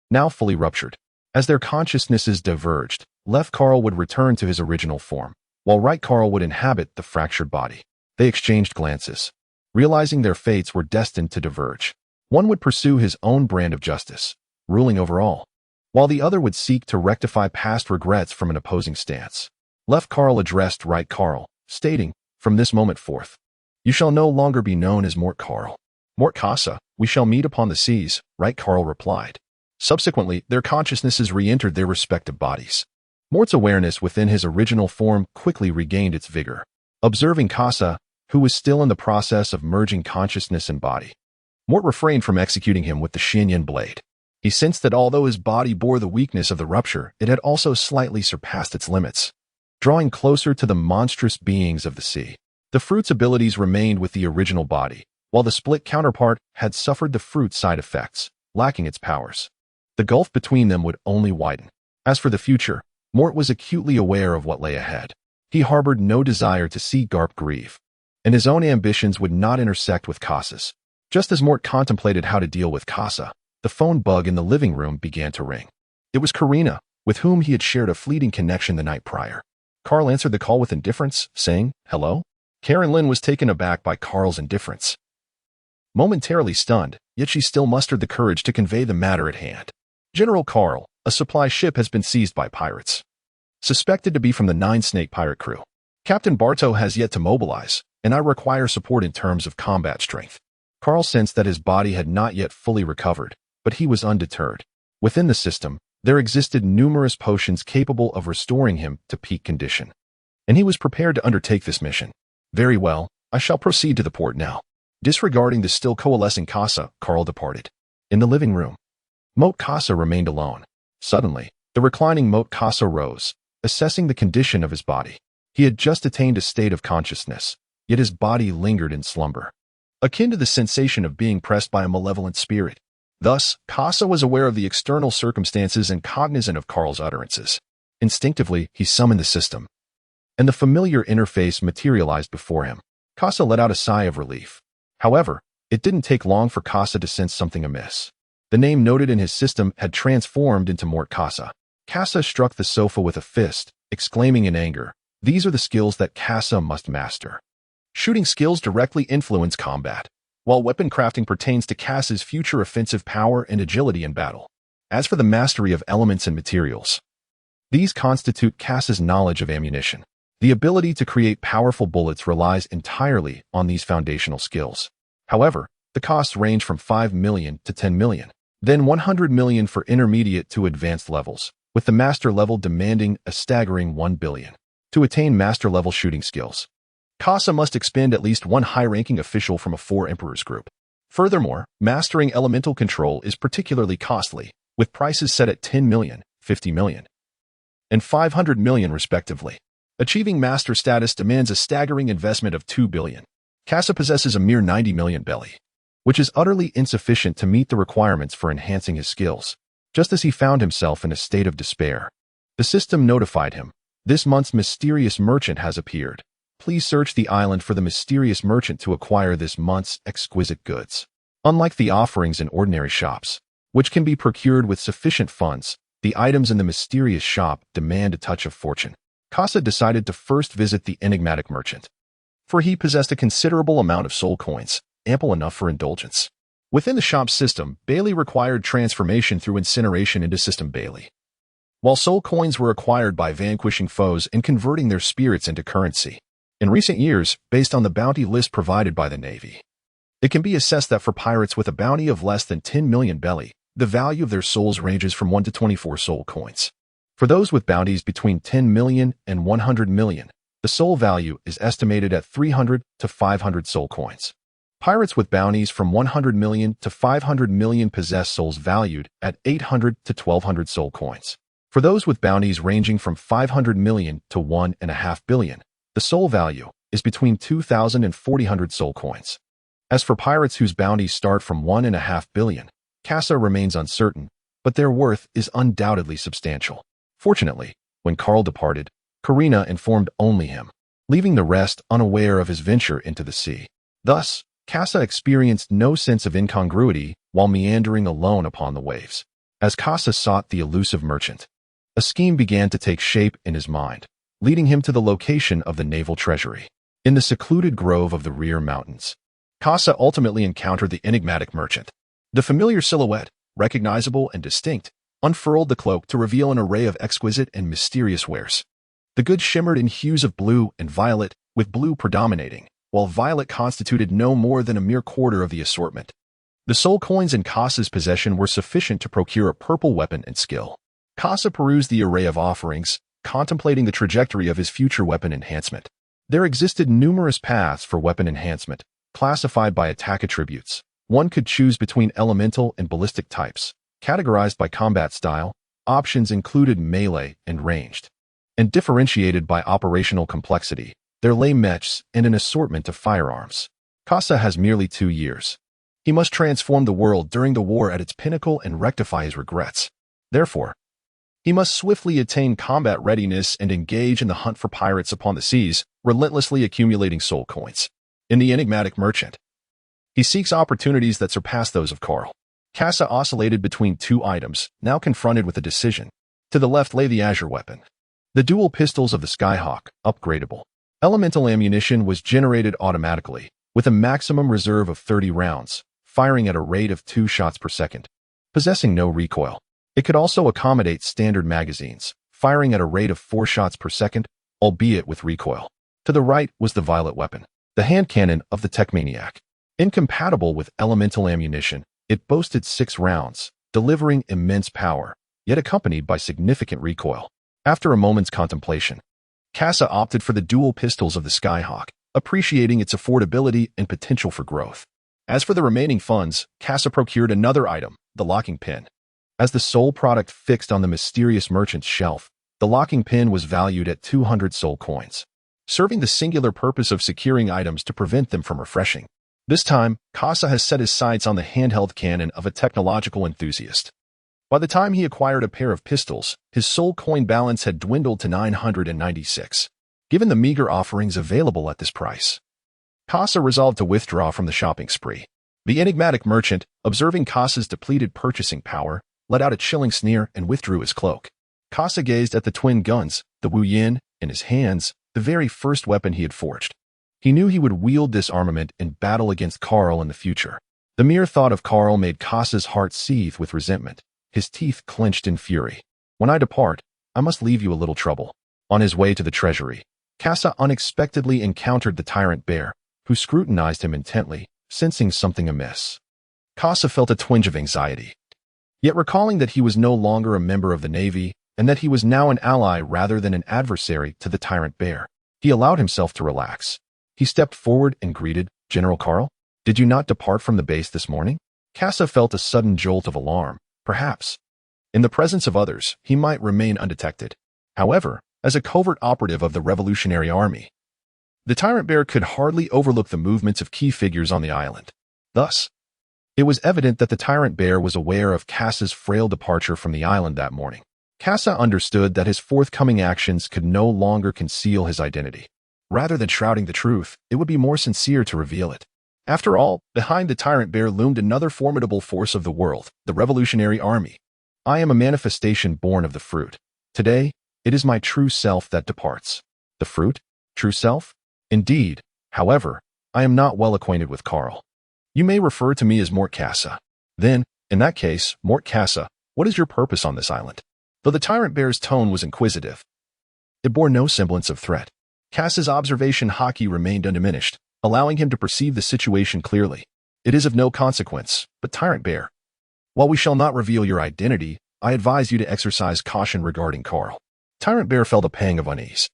Now fully ruptured, as their consciousnesses diverged, Left Carl would return to his original form, while Right Carl would inhabit the fractured body. They exchanged glances, realizing their fates were destined to diverge. One would pursue his own brand of justice, ruling over all, while the other would seek to rectify past regrets from an opposing stance. Left Carl addressed Right Carl, stating, from this moment forth, you shall no longer be known as Mort Carl. Mort Kasa, we shall meet upon the seas, Right Carl replied. Subsequently, their consciousnesses re-entered their respective bodies. Mort's awareness within his original form quickly regained its vigor. Observing Kasa, who was still in the process of merging consciousness and body, Mort refrained from executing him with the Shinyan blade. He sensed that although his body bore the weakness of the rupture, it had also slightly surpassed its limits. Drawing closer to the monstrous beings of the sea, the fruit's abilities remained with the original body, while the split counterpart had suffered the fruit's side effects, lacking its powers. The gulf between them would only widen. As for the future, Mort was acutely aware of what lay ahead. He harbored no desire to see Garp grieve, and his own ambitions would not intersect with Kasa's. Just as Mort contemplated how to deal with Kasa, the phone bug in the living room began to ring. It was Karina, with whom he had shared a fleeting connection the night prior. Carl answered the call with indifference, saying, hello? Karen Lynn was taken aback by Carl's indifference. Momentarily stunned, yet she still mustered the courage to convey the matter at hand. General Carl, a supply ship has been seized by pirates, suspected to be from the Nine Snake pirate crew. Captain Bartow has yet to mobilize, and I require support in terms of combat strength. Carl sensed that his body had not yet fully recovered, but he was undeterred. Within the system, there existed numerous potions capable of restoring him to peak condition, and he was prepared to undertake this mission. Very well, I shall proceed to the port now. Disregarding the still coalescing Kasa, Carl departed. In the living room, Moat Kasa remained alone. Suddenly, the reclining Moat Kasa rose, assessing the condition of his body. He had just attained a state of consciousness, yet his body lingered in slumber, akin to the sensation of being pressed by a malevolent spirit. Thus, Kasa was aware of the external circumstances and cognizant of Carl's utterances. Instinctively, he summoned the system, and the familiar interface materialized before him. Kasa let out a sigh of relief. However, it didn't take long for Kasa to sense something amiss. The name noted in his system had transformed into Mort Kasa. Kasa struck the sofa with a fist, exclaiming in anger, "These are the skills that Kasa must master." Shooting skills directly influence combat, while weapon crafting pertains to Kasa's future offensive power and agility in battle. As for the mastery of elements and materials, these constitute Kasa's knowledge of ammunition. The ability to create powerful bullets relies entirely on these foundational skills. However, the costs range from 5 million to 10 million, then 100 million for intermediate to advanced levels, with the master level demanding a staggering 1 billion. To attain master level shooting skills, Kasa must expend at least one high-ranking official from a 4 emperors group. Furthermore, mastering elemental control is particularly costly, with prices set at 10 million, 50 million, and 500 million respectively. Achieving master status demands a staggering investment of 2 billion. Kasa possesses a mere 90 million belly, which is utterly insufficient to meet the requirements for enhancing his skills. Just as he found himself in a state of despair, the system notified him, "This month's mysterious merchant has appeared. Please search the island for the mysterious merchant to acquire this month's exquisite goods." Unlike the offerings in ordinary shops, which can be procured with sufficient funds, the items in the mysterious shop demand a touch of fortune. Kasa decided to first visit the enigmatic merchant, for he possessed a considerable amount of soul coins, ample enough for indulgence. Within the shop's system, Bailey required transformation through incineration into System Bailey, while soul coins were acquired by vanquishing foes and converting their spirits into currency. In recent years, based on the bounty list provided by the Navy, it can be assessed that for pirates with a bounty of less than 10 million belly, the value of their souls ranges from 1 to 24 soul coins. For those with bounties between 10 million and 100 million, the soul value is estimated at 300 to 500 soul coins. Pirates with bounties from 100 million to 500 million possess souls valued at 800 to 1200 soul coins. For those with bounties ranging from 500 million to 1.5 billion, the soul value is between 2,000 and 4,000 soul coins. As for pirates whose bounties start from 1.5 billion, Kasa remains uncertain, but their worth is undoubtedly substantial. Fortunately, when Carl departed, Karina informed only him, leaving the rest unaware of his venture into the sea. Thus, Kasa experienced no sense of incongruity while meandering alone upon the waves. As Kasa sought the elusive merchant, a scheme began to take shape in his mind, leading him to the location of the naval treasury. In the secluded grove of the rear mountains, Kasa ultimately encountered the enigmatic merchant. The familiar silhouette, recognizable and distinct, unfurled the cloak to reveal an array of exquisite and mysterious wares. The goods shimmered in hues of blue and violet, with blue predominating, while violet constituted no more than a mere quarter of the assortment. The soul coins in Kasa's possession were sufficient to procure a purple weapon and skill. Kasa perused the array of offerings, contemplating the trajectory of his future weapon enhancement. There existed numerous paths for weapon enhancement, classified by attack attributes. One could choose between elemental and ballistic types. Categorized by combat style, options included melee and ranged, and differentiated by operational complexity. There lay mechs and an assortment of firearms. Kasa has merely 2 years. He must transform the world during the war at its pinnacle and rectify his regrets. Therefore, he must swiftly attain combat readiness and engage in the hunt for pirates upon the seas, relentlessly accumulating soul coins. In the enigmatic merchant, he seeks opportunities that surpass those of Carl. Kasa oscillated between 2 items, now confronted with a decision. To the left lay the azure weapon, the dual pistols of the Skyhawk, upgradable. Elemental ammunition was generated automatically, with a maximum reserve of 30 rounds, firing at a rate of 2 shots per second, possessing no recoil. It could also accommodate standard magazines, firing at a rate of 4 shots per second, albeit with recoil. To the right was the violet weapon, the hand cannon of the tech maniac. Incompatible with elemental ammunition, it boasted 6 rounds, delivering immense power, yet accompanied by significant recoil. After a moment's contemplation, Kasa opted for the dual pistols of the Skyhawk, appreciating its affordability and potential for growth. As for the remaining funds, Kasa procured another item, the locking pin. As the sole product fixed on the mysterious merchant's shelf, the locking pin was valued at 200 soul coins, serving the singular purpose of securing items to prevent them from refreshing. This time, Kasa has set his sights on the handheld cannon of a technological enthusiast. By the time he acquired a pair of pistols, his soul coin balance had dwindled to 996. Given the meager offerings available at this price, Kasa resolved to withdraw from the shopping spree. The enigmatic merchant, observing Kasa's depleted purchasing power, let out a chilling sneer and withdrew his cloak. Kasa gazed at the twin guns, the Wu Yin, in his hands, the very first weapon he had forged. He knew he would wield this armament in battle against Carl in the future. The mere thought of Carl made Kasa's heart seethe with resentment. His teeth clenched in fury. When I depart, I must leave you a little trouble. On his way to the treasury, Kasa unexpectedly encountered the tyrant bear, who scrutinized him intently, sensing something amiss. Kasa felt a twinge of anxiety. Yet recalling that he was no longer a member of the Navy, and that he was now an ally rather than an adversary to the tyrant bear, he allowed himself to relax. He stepped forward and greeted, "General Carl, did you not depart from the base this morning?" Kasa felt a sudden jolt of alarm. Perhaps, in the presence of others, he might remain undetected. However, as a covert operative of the Revolutionary Army, the tyrant bear could hardly overlook the movements of key figures on the island. Thus, it was evident that the tyrant bear was aware of Kasa's frail departure from the island that morning. Kasa understood that his forthcoming actions could no longer conceal his identity. Rather than shrouding the truth, it would be more sincere to reveal it. After all, behind the tyrant bear loomed another formidable force of the world, the Revolutionary Army. I am a manifestation born of the fruit. Today, it is my true self that departs. The fruit? True self? Indeed. However, I am not well acquainted with Carl. You may refer to me as Mort Kasa. Then, in that case, Mort Kasa, what is your purpose on this island? Though the tyrant bear's tone was inquisitive, it bore no semblance of threat. Kasa's observation haki remained undiminished, allowing him to perceive the situation clearly. It is of no consequence, but tyrant bear, while we shall not reveal your identity, I advise you to exercise caution regarding Carl. Tyrant bear felt a pang of unease.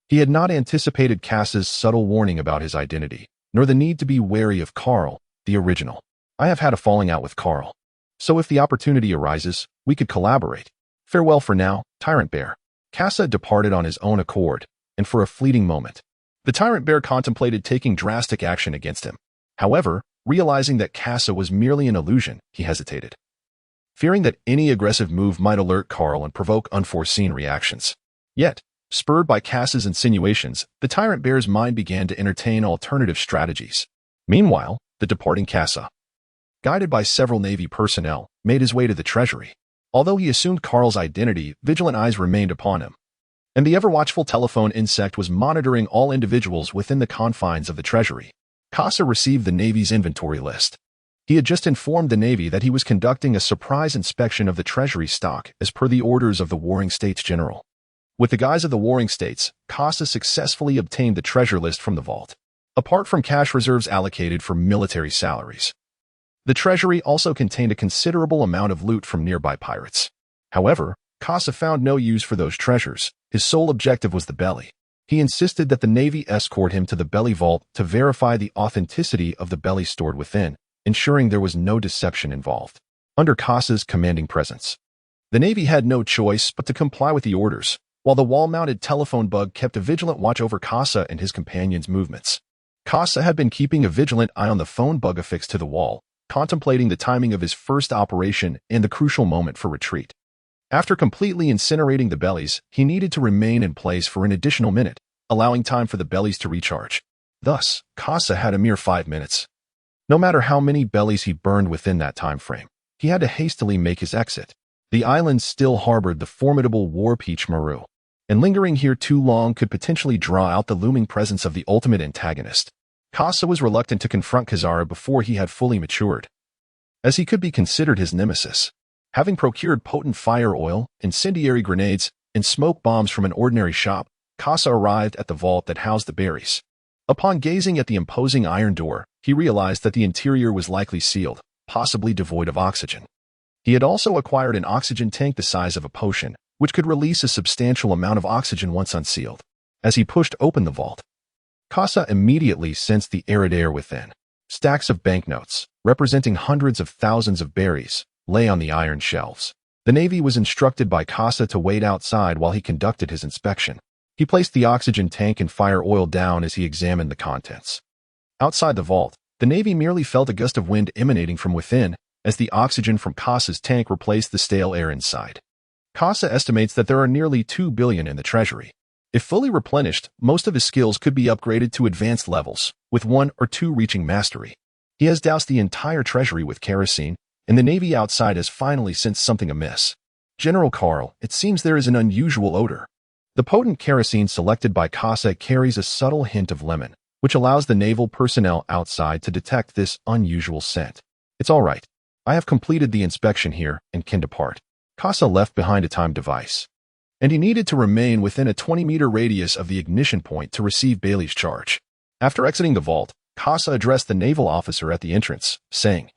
He had not anticipated Kasa's subtle warning about his identity, nor the need to be wary of Carl, the original. I have had a falling out with Carl, so if the opportunity arises, we could collaborate. Farewell for now, tyrant bear. Kasa departed on his own accord, and for a fleeting moment, the tyrant bear contemplated taking drastic action against him. However, realizing that Kasa was merely an illusion, he hesitated, fearing that any aggressive move might alert Carl and provoke unforeseen reactions. Yet, spurred by Kasa's insinuations, the tyrant bear's mind began to entertain alternative strategies. Meanwhile, the departing Kasa, guided by several Navy personnel, made his way to the treasury. Although he assumed Carl's identity, vigilant eyes remained upon him, and the ever-watchful telephone insect was monitoring all individuals within the confines of the treasury. Kasa received the Navy's inventory list. He had just informed the Navy that he was conducting a surprise inspection of the treasury stock as per the orders of the Warring States General. With the guise of the Warring States, Kasa successfully obtained the treasure list from the vault. Apart from cash reserves allocated for military salaries, the treasury also contained a considerable amount of loot from nearby pirates. However, Kasa found no use for those treasures. His sole objective was the belly. He insisted that the Navy escort him to the belly vault to verify the authenticity of the belly stored within, ensuring there was no deception involved. Under Kasa's commanding presence, the Navy had no choice but to comply with the orders, while the wall-mounted telephone bug kept a vigilant watch over Kasa and his companions' movements. Kasa had been keeping a vigilant eye on the phone bug affixed to the wall, contemplating the timing of his first operation and the crucial moment for retreat. After completely incinerating the bellies, he needed to remain in place for an additional minute, allowing time for the bellies to recharge. Thus, Kasa had a mere 5 minutes. No matter how many bellies he burned within that time frame, he had to hastily make his exit. The island still harbored the formidable war peach Maru, and lingering here too long could potentially draw out the looming presence of the ultimate antagonist. Kasa was reluctant to confront Kazara before he had fully matured, as he could be considered his nemesis. Having procured potent fire oil, incendiary grenades, and smoke bombs from an ordinary shop, Kasa arrived at the vault that housed the berries. Upon gazing at the imposing iron door, he realized that the interior was likely sealed, possibly devoid of oxygen. He had also acquired an oxygen tank the size of a potion, which could release a substantial amount of oxygen once unsealed. As he pushed open the vault, Kasa immediately sensed the arid air within. Stacks of banknotes, representing hundreds of thousands of berries, lay on the iron shelves. The Navy was instructed by Kasa to wait outside while he conducted his inspection. He placed the oxygen tank and fire oil down as he examined the contents. Outside the vault, the Navy merely felt a gust of wind emanating from within as the oxygen from Kasa's tank replaced the stale air inside. Kasa estimates that there are nearly 2 billion in the treasury. If fully replenished, most of his skills could be upgraded to advanced levels, with 1 or 2 reaching mastery. He has doused the entire treasury with kerosene, and the Navy outside has finally sensed something amiss. General Carl, it seems there is an unusual odor. The potent kerosene selected by Kasa carries a subtle hint of lemon, which allows the naval personnel outside to detect this unusual scent. It's all right. I have completed the inspection here and can depart. Kasa left behind a time device, and he needed to remain within a 20-meter radius of the ignition point to receive Bailey's charge. After exiting the vault, Kasa addressed the naval officer at the entrance, saying,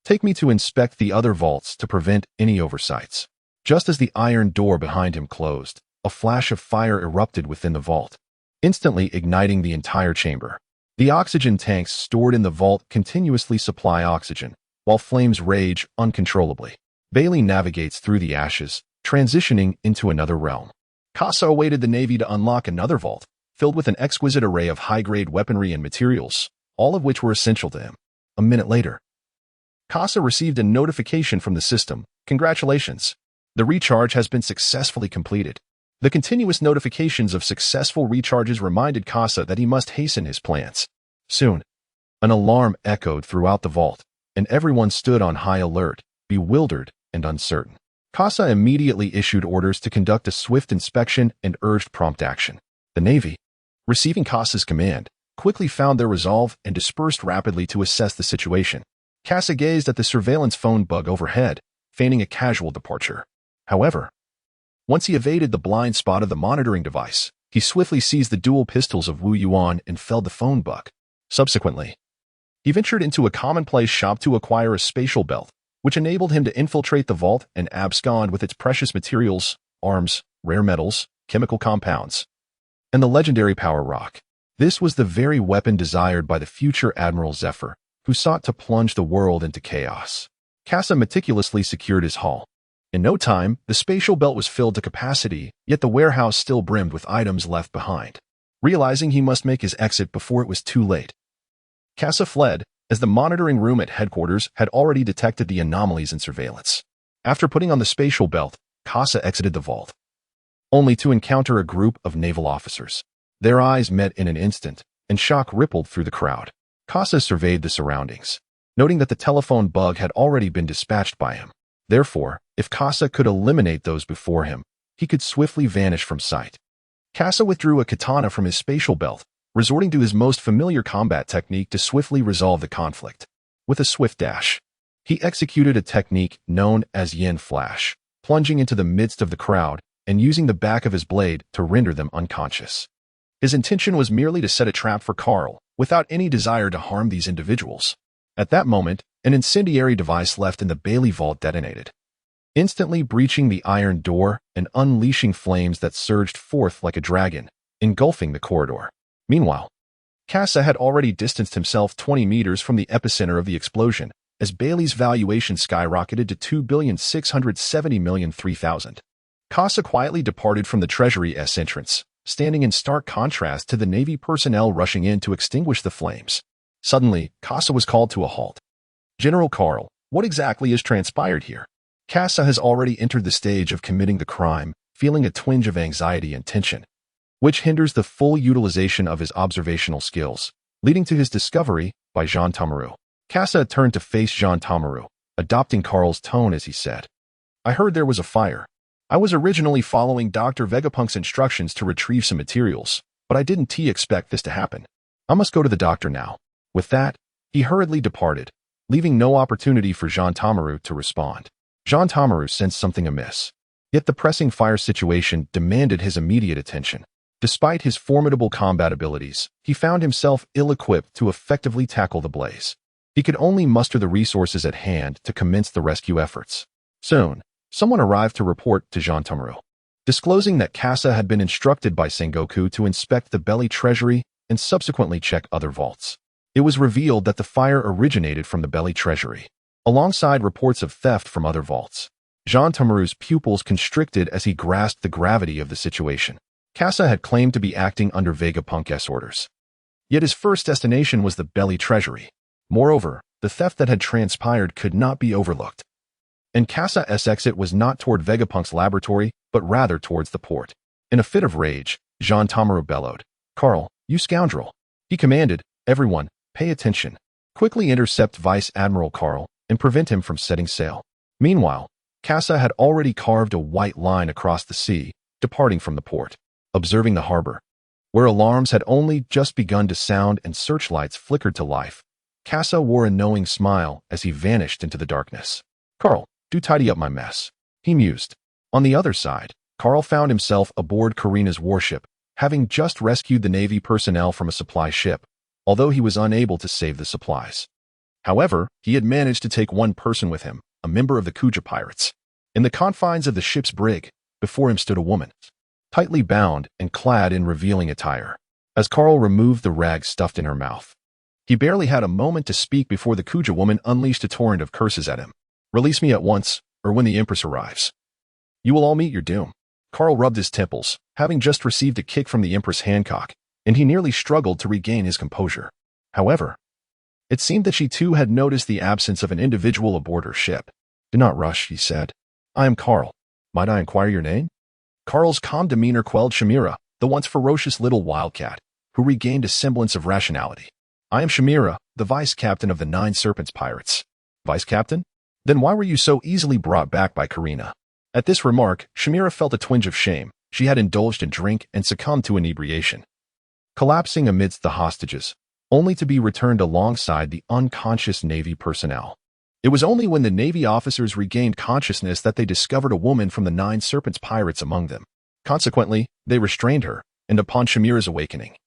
"Take me to inspect the other vaults to prevent any oversights." Just as the iron door behind him closed, a flash of fire erupted within the vault, instantly igniting the entire chamber. The oxygen tanks stored in the vault continuously supply oxygen, while flames rage uncontrollably. Bailey navigates through the ashes, transitioning into another realm. Kasa awaited the Navy to unlock another vault, filled with an exquisite array of high-grade weaponry and materials, all of which were essential to him. A minute later, Kasa received a notification from the system. "Congratulations! The recharge has been successfully completed." The continuous notifications of successful recharges reminded Kasa that he must hasten his plans. Soon, an alarm echoed throughout the vault, and everyone stood on high alert, bewildered and uncertain. Kasa immediately issued orders to conduct a swift inspection and urged prompt action. The Navy, receiving Kasa's command, quickly found their resolve and dispersed rapidly to assess the situation. Kasa gazed at the surveillance phone bug overhead, feigning a casual departure. However, once he evaded the blind spot of the monitoring device, he swiftly seized the dual pistols of Wu Yuan and felled the phone bug. Subsequently, he ventured into a commonplace shop to acquire a spatial belt, which enabled him to infiltrate the vault and abscond with its precious materials, arms, rare metals, chemical compounds, and the legendary power rock. This was the very weapon desired by the future Admiral Zephyr, who sought to plunge the world into chaos. Kasa meticulously secured his haul. In no time, the spatial belt was filled to capacity, yet the warehouse still brimmed with items left behind. Realizing he must make his exit before it was too late, Kasa fled, as the monitoring room at headquarters had already detected the anomalies in surveillance. After putting on the spatial belt, Kasa exited the vault, only to encounter a group of naval officers. Their eyes met in an instant, and shock rippled through the crowd. Kasa surveyed the surroundings, noting that the telephone bug had already been dispatched by him. Therefore, if Kasa could eliminate those before him, he could swiftly vanish from sight. Kasa withdrew a katana from his spatial belt, resorting to his most familiar combat technique to swiftly resolve the conflict. With a swift dash, he executed a technique known as Yin Flash, plunging into the midst of the crowd and using the back of his blade to render them unconscious. His intention was merely to set a trap for Carl, without any desire to harm these individuals. At that moment, an incendiary device left in the Bailey vault detonated, instantly breaching the iron door and unleashing flames that surged forth like a dragon, engulfing the corridor. Meanwhile, Kasa had already distanced himself 20 meters from the epicenter of the explosion, as Bailey's valuation skyrocketed to 2,670,003,000. Kasa quietly departed from the Treasury's entrance, standing in stark contrast to the Navy personnel rushing in to extinguish the flames. Suddenly, Kasa was called to a halt. "General Carl, what exactly has transpired here?" Kasa has already entered the stage of committing the crime, feeling a twinge of anxiety and tension, which hinders the full utilization of his observational skills, leading to his discovery by Jean Tamaru. Kasa turned to face Jean Tamaru, adopting Carl's tone as he said, "I heard there was a fire. I was originally following Dr. Vegapunk's instructions to retrieve some materials, but I didn't expect this to happen. I must go to the doctor now." With that, he hurriedly departed, leaving no opportunity for Jean Tamaru to respond. Jean Tamaru sensed something amiss, yet the pressing fire situation demanded his immediate attention. Despite his formidable combat abilities, he found himself ill-equipped to effectively tackle the blaze. He could only muster the resources at hand to commence the rescue efforts. Soon, someone arrived to report to Jean Tomru, disclosing that Kasa had been instructed by Sengoku to inspect the belly treasury and subsequently check other vaults. It was revealed that the fire originated from the belly treasury, alongside reports of theft from other vaults. Jean Tomru's pupils constricted as he grasped the gravity of the situation. Kasa had claimed to be acting under Vegapunk's orders. Yet his first destination was the belly treasury. Moreover, the theft that had transpired could not be overlooked. And Kasa's exit was not toward Vegapunk's laboratory, but rather towards the port. In a fit of rage, Jean Tomru bellowed, "Carl, you scoundrel!" He commanded, "Everyone, pay attention. Quickly intercept Vice Admiral Carl and prevent him from setting sail." Meanwhile, Kasa had already carved a white line across the sea, departing from the port. Observing the harbor, where alarms had only just begun to sound and searchlights flickered to life, Kasa wore a knowing smile as he vanished into the darkness. "Carl, do tidy up my mess," he mused. On the other side, Carl found himself aboard Karina's warship, having just rescued the Navy personnel from a supply ship, although he was unable to save the supplies. However, he had managed to take one person with him, a member of the Kuja pirates. In the confines of the ship's brig, before him stood a woman, tightly bound and clad in revealing attire. As Carl removed the rag stuffed in her mouth, he barely had a moment to speak before the Kuja woman unleashed a torrent of curses at him. "Release me at once, or when the Empress arrives. You will all meet your doom." Carl rubbed his temples, having just received a kick from the Empress Hancock, and he nearly struggled to regain his composure. However, it seemed that she too had noticed the absence of an individual aboard her ship. "Do not rush," he said. "I am Carl. Might I inquire your name?" Carl's calm demeanor quelled Shamira, the once ferocious little wildcat, who regained a semblance of rationality. "I am Shamira, the vice-captain of the Nine Serpents Pirates." "Vice-captain? Then why were you so easily brought back by Karina?" At this remark, Shamira felt a twinge of shame. She had indulged in drink and succumbed to inebriation, collapsing amidst the hostages, only to be returned alongside the unconscious Navy personnel. It was only when the Navy officers regained consciousness that they discovered a woman from the Nine Serpents Pirates among them. Consequently, they restrained her, and upon Shamira's awakening,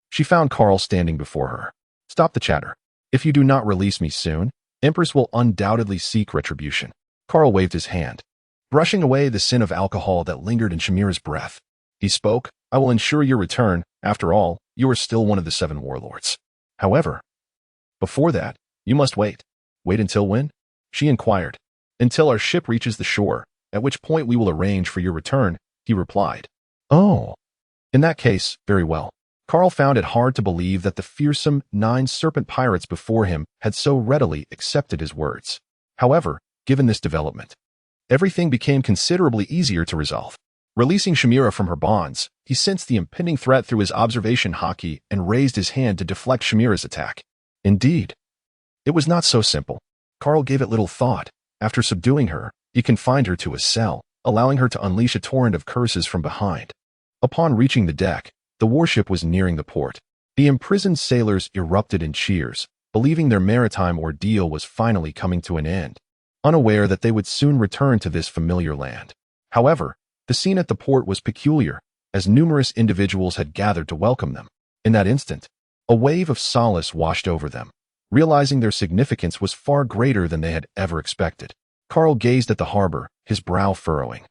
she found Carl standing before her. "Stop the chatter. If you do not release me soon, Empress will undoubtedly seek retribution." Carl waved his hand, brushing away the scent of alcohol that lingered in Shamira's breath. He spoke, "I will ensure your return. After all, you are still one of the 7 warlords. However, before that, you must wait." "Wait until when?" she inquired. "Until our ship reaches the shore, at which point we will arrange for your return," he replied. "Oh, in that case, very well." Carl found it hard to believe that the fearsome 9 serpent pirates before him had so readily accepted his words. However, given this development, everything became considerably easier to resolve. Releasing Shamira from her bonds, he sensed the impending threat through his observation haki and raised his hand to deflect Shamira's attack. Indeed, it was not so simple. Carl gave it little thought. After subduing her, he confined her to a cell, allowing her to unleash a torrent of curses from behind. Upon reaching the deck, the warship was nearing the port. The imprisoned sailors erupted in cheers, believing their maritime ordeal was finally coming to an end, unaware that they would soon return to this familiar land. However, the scene at the port was peculiar, as numerous individuals had gathered to welcome them. In that instant, a wave of solace washed over them. Realizing their significance was far greater than they had ever expected, Carl gazed at the harbor, his brow furrowing.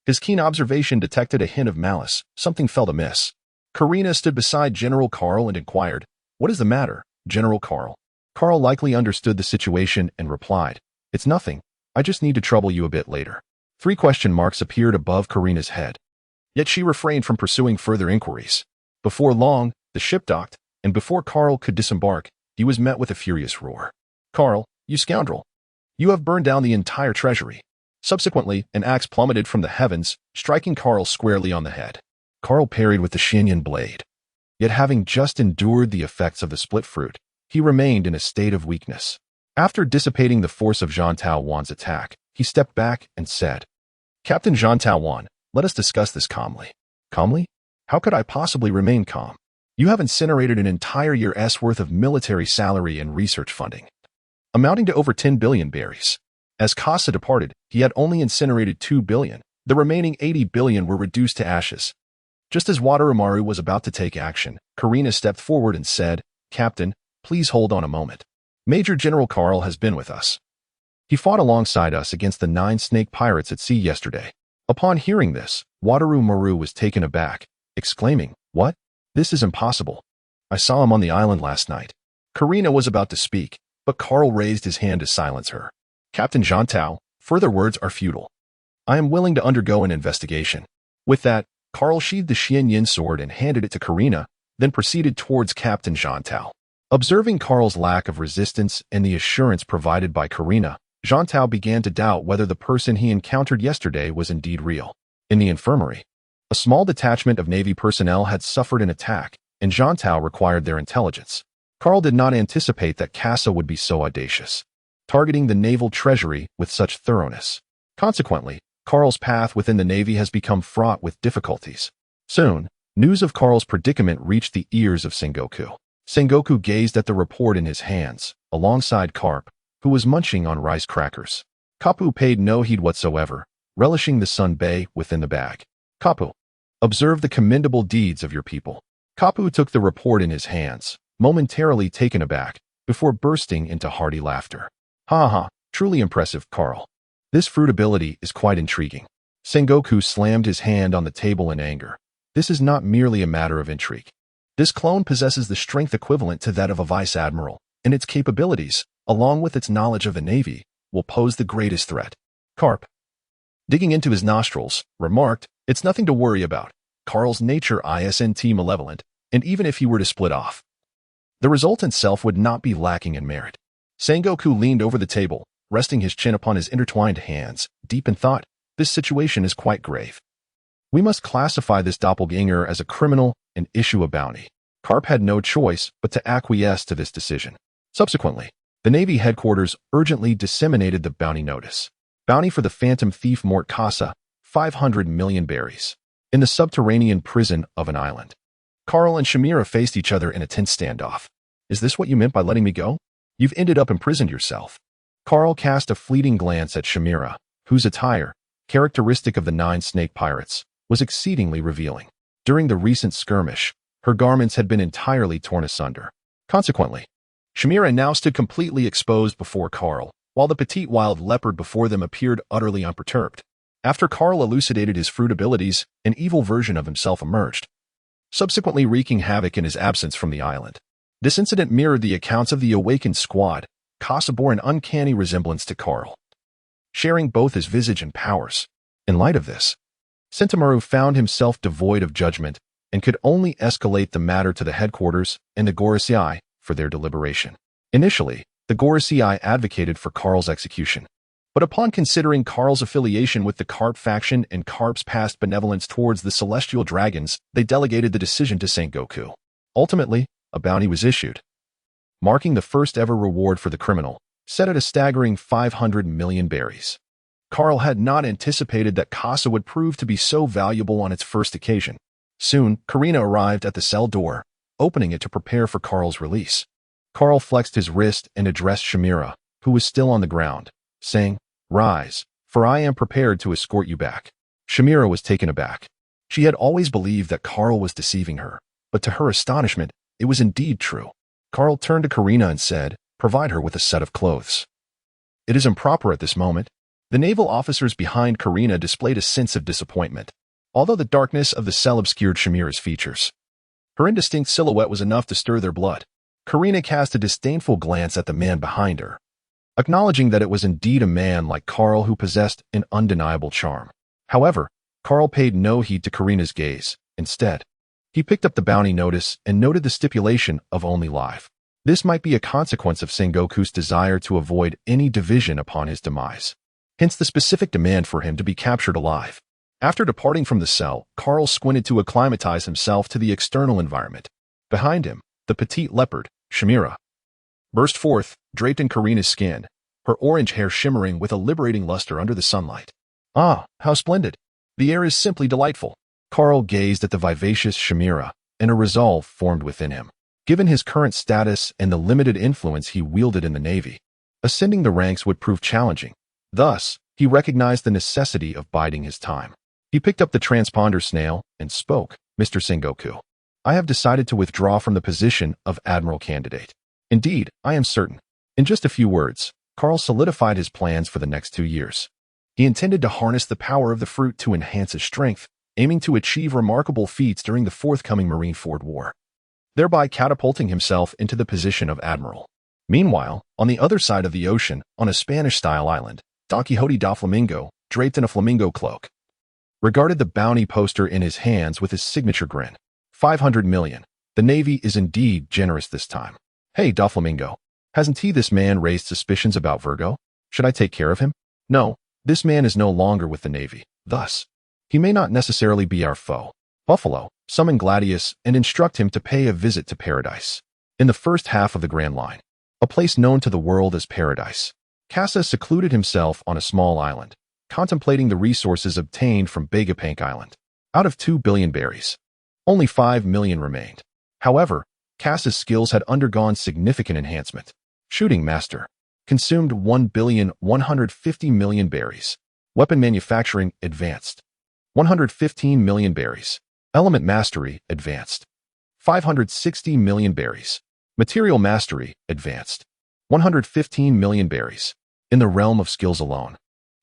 His keen observation detected a hint of malice. Something felt amiss. Karina stood beside General Carl and inquired, "What is the matter, General Carl?" Carl likely understood the situation and replied, "It's nothing. I just need to trouble you a bit later." 3 question marks appeared above Karina's head. Yet she refrained from pursuing further inquiries. Before long, the ship docked, and before Carl could disembark, he was met with a furious roar. "Carl, you scoundrel! You have burned down the entire treasury." Subsequently, an axe plummeted from the heavens, striking Carl squarely on the head. Carl parried with the Shinyan blade. Yet having just endured the effects of the split fruit, he remained in a state of weakness. After dissipating the force of Zhang Taowan's attack, he stepped back and said, "Captain Zhang Taowan, let us discuss this calmly." "Calmly? How could I possibly remain calm? You have incinerated an entire year's worth of military salary and research funding, amounting to over 10 billion berries. As Kasa departed, he had only incinerated 2 billion. The remaining 80 billion were reduced to ashes. Just as Wataru was about to take action, Karina stepped forward and said, "Captain, please hold on a moment. Major General Carl has been with us. He fought alongside us against the 9 snake pirates at sea yesterday." Upon hearing this, Wataru was taken aback, exclaiming, "What? This is impossible. I saw him on the island last night." Karina was about to speak, but Carl raised his hand to silence her. "Captain Jean Tao, further words are futile. I am willing to undergo an investigation." With that, Carl sheathed the Xianyin sword and handed it to Karina, then proceeded towards Captain Jean Tao. Observing Carl's lack of resistance and the assurance provided by Karina, Jean Tao began to doubt whether the person he encountered yesterday was indeed real. In the infirmary, a small detachment of Navy personnel had suffered an attack, and Jean Tao required their intelligence. Carl did not anticipate that Kasa would be so audacious, targeting the naval treasury with such thoroughness. Consequently, Carl's path within the Navy has become fraught with difficulties. Soon, news of Carl's predicament reached the ears of Sengoku. Sengoku gazed at the report in his hands, alongside Garp, who was munching on rice crackers. Kapu paid no heed whatsoever, relishing the sunbae within the bag. "Kapu, observe the commendable deeds of your people." Kapu took the report in his hands, momentarily taken aback, before bursting into hearty laughter. "Ha ha, truly impressive, Carl. This fruitability is quite intriguing." Sengoku slammed his hand on the table in anger. "This is not merely a matter of intrigue. This clone possesses the strength equivalent to that of a vice admiral, and its capabilities, along with its knowledge of the Navy, will pose the greatest threat." Garp, digging into his nostrils, remarked, "It's nothing to worry about. Carl's nature isn't malevolent, and even if he were to split off, the result itself would not be lacking in merit." Sengoku leaned over the table, resting his chin upon his intertwined hands, deep in thought. "This situation is quite grave. We must classify this doppelganger as a criminal and issue a bounty." Garp had no choice but to acquiesce to this decision. Subsequently, the Navy headquarters urgently disseminated the bounty notice. Bounty for the phantom thief Mort Kasa, 500 million berries. In the subterranean prison of an island, Carl and Shamira faced each other in a tense standoff. "Is this what you meant by letting me go? You've ended up imprisoned yourself." Carl cast a fleeting glance at Shamira, whose attire, characteristic of the 9 snake pirates, was exceedingly revealing. During the recent skirmish, her garments had been entirely torn asunder. Consequently, Shamira now stood completely exposed before Carl, while the petite wild leopard before them appeared utterly unperturbed. After Carl elucidated his fruit abilities, an evil version of himself emerged, subsequently wreaking havoc in his absence from the island. This incident mirrored the accounts of the awakened squad. Kasa bore an uncanny resemblance to Carl, sharing both his visage and powers. In light of this, Sentomaru found himself devoid of judgment and could only escalate the matter to the headquarters and the Gorosei for their deliberation. Initially, the Gorosei advocated for Carl's execution, but upon considering Carl's affiliation with the Garp faction and Garp's past benevolence towards the celestial dragons, they delegated the decision to Sengoku. Ultimately, a bounty was issued, marking the first ever reward for the criminal, set at a staggering 500 million berries. Carl had not anticipated that Kasa would prove to be so valuable on its first occasion. Soon, Karina arrived at the cell door, opening it to prepare for Carl's release. Carl flexed his wrist and addressed Shamira, who was still on the ground, saying, "Rise, for I am prepared to escort you back." Shamira was taken aback. She had always believed that Carl was deceiving her, but to her astonishment, it was indeed true. Carl turned to Karina and said, "Provide her with a set of clothes." It is improper at this moment. The naval officers behind Karina displayed a sense of disappointment. Although the darkness of the cell obscured Shamira's features, her indistinct silhouette was enough to stir their blood. Karina cast a disdainful glance at the man behind her, acknowledging that it was indeed a man like Carl who possessed an undeniable charm. However, Carl paid no heed to Karina's gaze. Instead, he picked up the bounty notice and noted the stipulation of only life. This might be a consequence of Sengoku's desire to avoid any division upon his demise, hence the specific demand for him to be captured alive. After departing from the cell, Carl squinted to acclimatize himself to the external environment. Behind him, the petite leopard, Shamira, burst forth, draped in Karina's skin, her orange hair shimmering with a liberating luster under the sunlight. "Ah, how splendid! The air is simply delightful." Carl gazed at the vivacious Shamira, and a resolve formed within him. Given his current status and the limited influence he wielded in the Navy, ascending the ranks would prove challenging. Thus, he recognized the necessity of biding his time. He picked up the transponder snail and spoke, Mr. Sengoku. I have decided to withdraw from the position of Admiral candidate. Indeed, I am certain. In just a few words, Carl solidified his plans for the next 2 years. He intended to harness the power of the fruit to enhance his strength, aiming to achieve remarkable feats during the forthcoming Marineford War, thereby catapulting himself into the position of Admiral. Meanwhile, on the other side of the ocean, on a Spanish-style island, Don Quixote da Flamingo, draped in a flamingo cloak, regarded the bounty poster in his hands with his signature grin. 500 million. The Navy is indeed generous this time. Hey, da Flamingo. Hasn't this man raised suspicions about Virgo? Should I take care of him? No, this man is no longer with the Navy. Thus, he may not necessarily be our foe. Buffalo, summon Gladius and instruct him to pay a visit to Paradise. In the first half of the Grand Line, a place known to the world as Paradise, Kasa secluded himself on a small island, contemplating the resources obtained from Vegapunk Island. Out of 2 billion berries, only 5 million remained. However, Kasa's skills had undergone significant enhancement. Shooting Master consumed 1,150,000,000 berries. Weapon Manufacturing advanced. 115 million berries. Element Mastery advanced. 560 million berries. Material Mastery advanced. 115 million berries. In the realm of skills alone,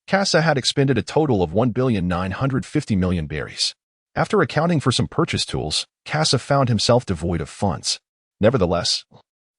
Kasa had expended a total of 1,950,000,000 berries. After accounting for some purchase tools, Kasa found himself devoid of funds. Nevertheless,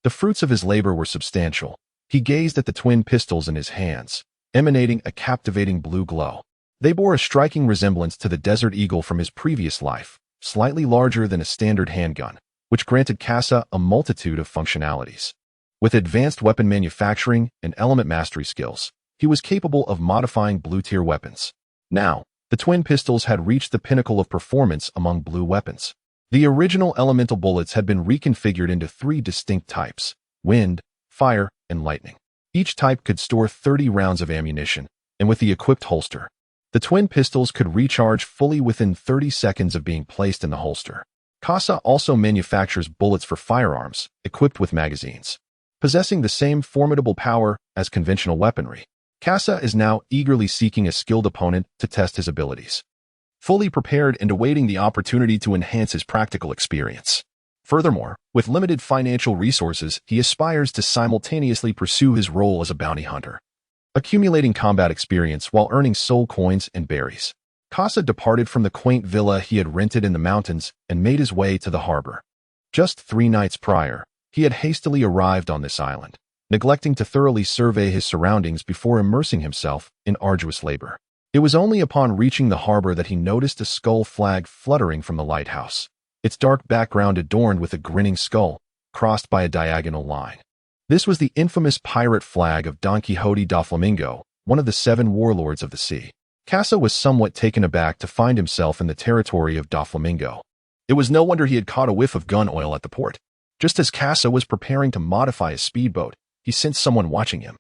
the fruits of his labor were substantial. He gazed at the twin pistols in his hands, emanating a captivating blue glow. They bore a striking resemblance to the Desert Eagle from his previous life, slightly larger than a standard handgun, which granted Kasa a multitude of functionalities. With advanced weapon manufacturing and element mastery skills, he was capable of modifying blue-tier weapons. Now, the twin pistols had reached the pinnacle of performance among blue weapons. The original elemental bullets had been reconfigured into 3 distinct types: wind, fire, and lightning. Each type could store 30 rounds of ammunition, and with the equipped holster, the twin pistols could recharge fully within 30 seconds of being placed in the holster. Kasa also manufactures bullets for firearms, equipped with magazines. Possessing the same formidable power as conventional weaponry, Kasa is now eagerly seeking a skilled opponent to test his abilities, fully prepared and awaiting the opportunity to enhance his practical experience. Furthermore, with limited financial resources, he aspires to simultaneously pursue his role as a bounty hunter, accumulating combat experience while earning soul coins and berries. Kasa departed from the quaint villa he had rented in the mountains and made his way to the harbor. Just 3 nights prior, he had hastily arrived on this island, neglecting to thoroughly survey his surroundings before immersing himself in arduous labor. It was only upon reaching the harbor that he noticed a skull flag fluttering from the lighthouse, its dark background adorned with a grinning skull, crossed by a diagonal line. This was the infamous pirate flag of Don Quixote da Flamingo, one of the 7 warlords of the sea. Kasa was somewhat taken aback to find himself in the territory of da Flamingo. It was no wonder he had caught a whiff of gun oil at the port. Just as Kasa was preparing to modify a speedboat, he sensed someone watching him.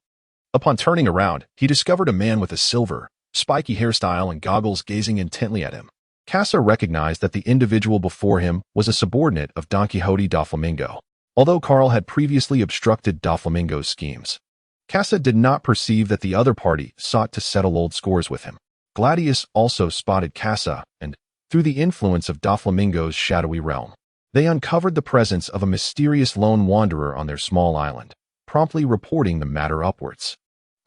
Upon turning around, he discovered a man with a silver, spiky hairstyle and goggles gazing intently at him. Kasa recognized that the individual before him was a subordinate of Don Quixote da Flamingo. Although Carl had previously obstructed da Flamingo's schemes, Kasa did not perceive that the other party sought to settle old scores with him. Gladius also spotted Kasa, and, through the influence of da Flamingo's shadowy realm, they uncovered the presence of a mysterious lone wanderer on their small island, promptly reporting the matter upwards.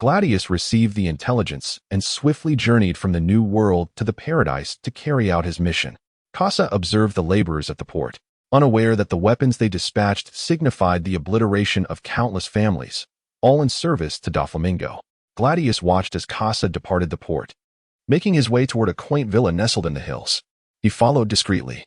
Gladius received the intelligence and swiftly journeyed from the New World to the Paradise to carry out his mission. Kasa observed the laborers at the port, unaware that the weapons they dispatched signified the obliteration of countless families, all in service to da Flamingo. Gladius watched as Kasa departed the port, making his way toward a quaint villa nestled in the hills. He followed discreetly,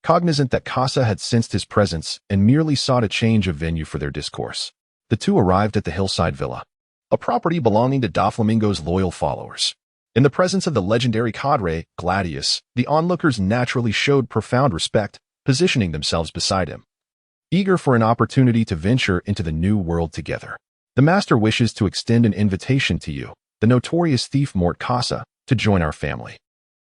cognizant that Kasa had sensed his presence and merely sought a change of venue for their discourse. The two arrived at the hillside villa, a property belonging to da Flamingo's loyal followers. In the presence of the legendary cadre, Gladius, the onlookers naturally showed profound respect, positioning themselves beside him, eager for an opportunity to venture into the new world together. The master wishes to extend an invitation to you, the notorious thief Mort Kasa, to join our family.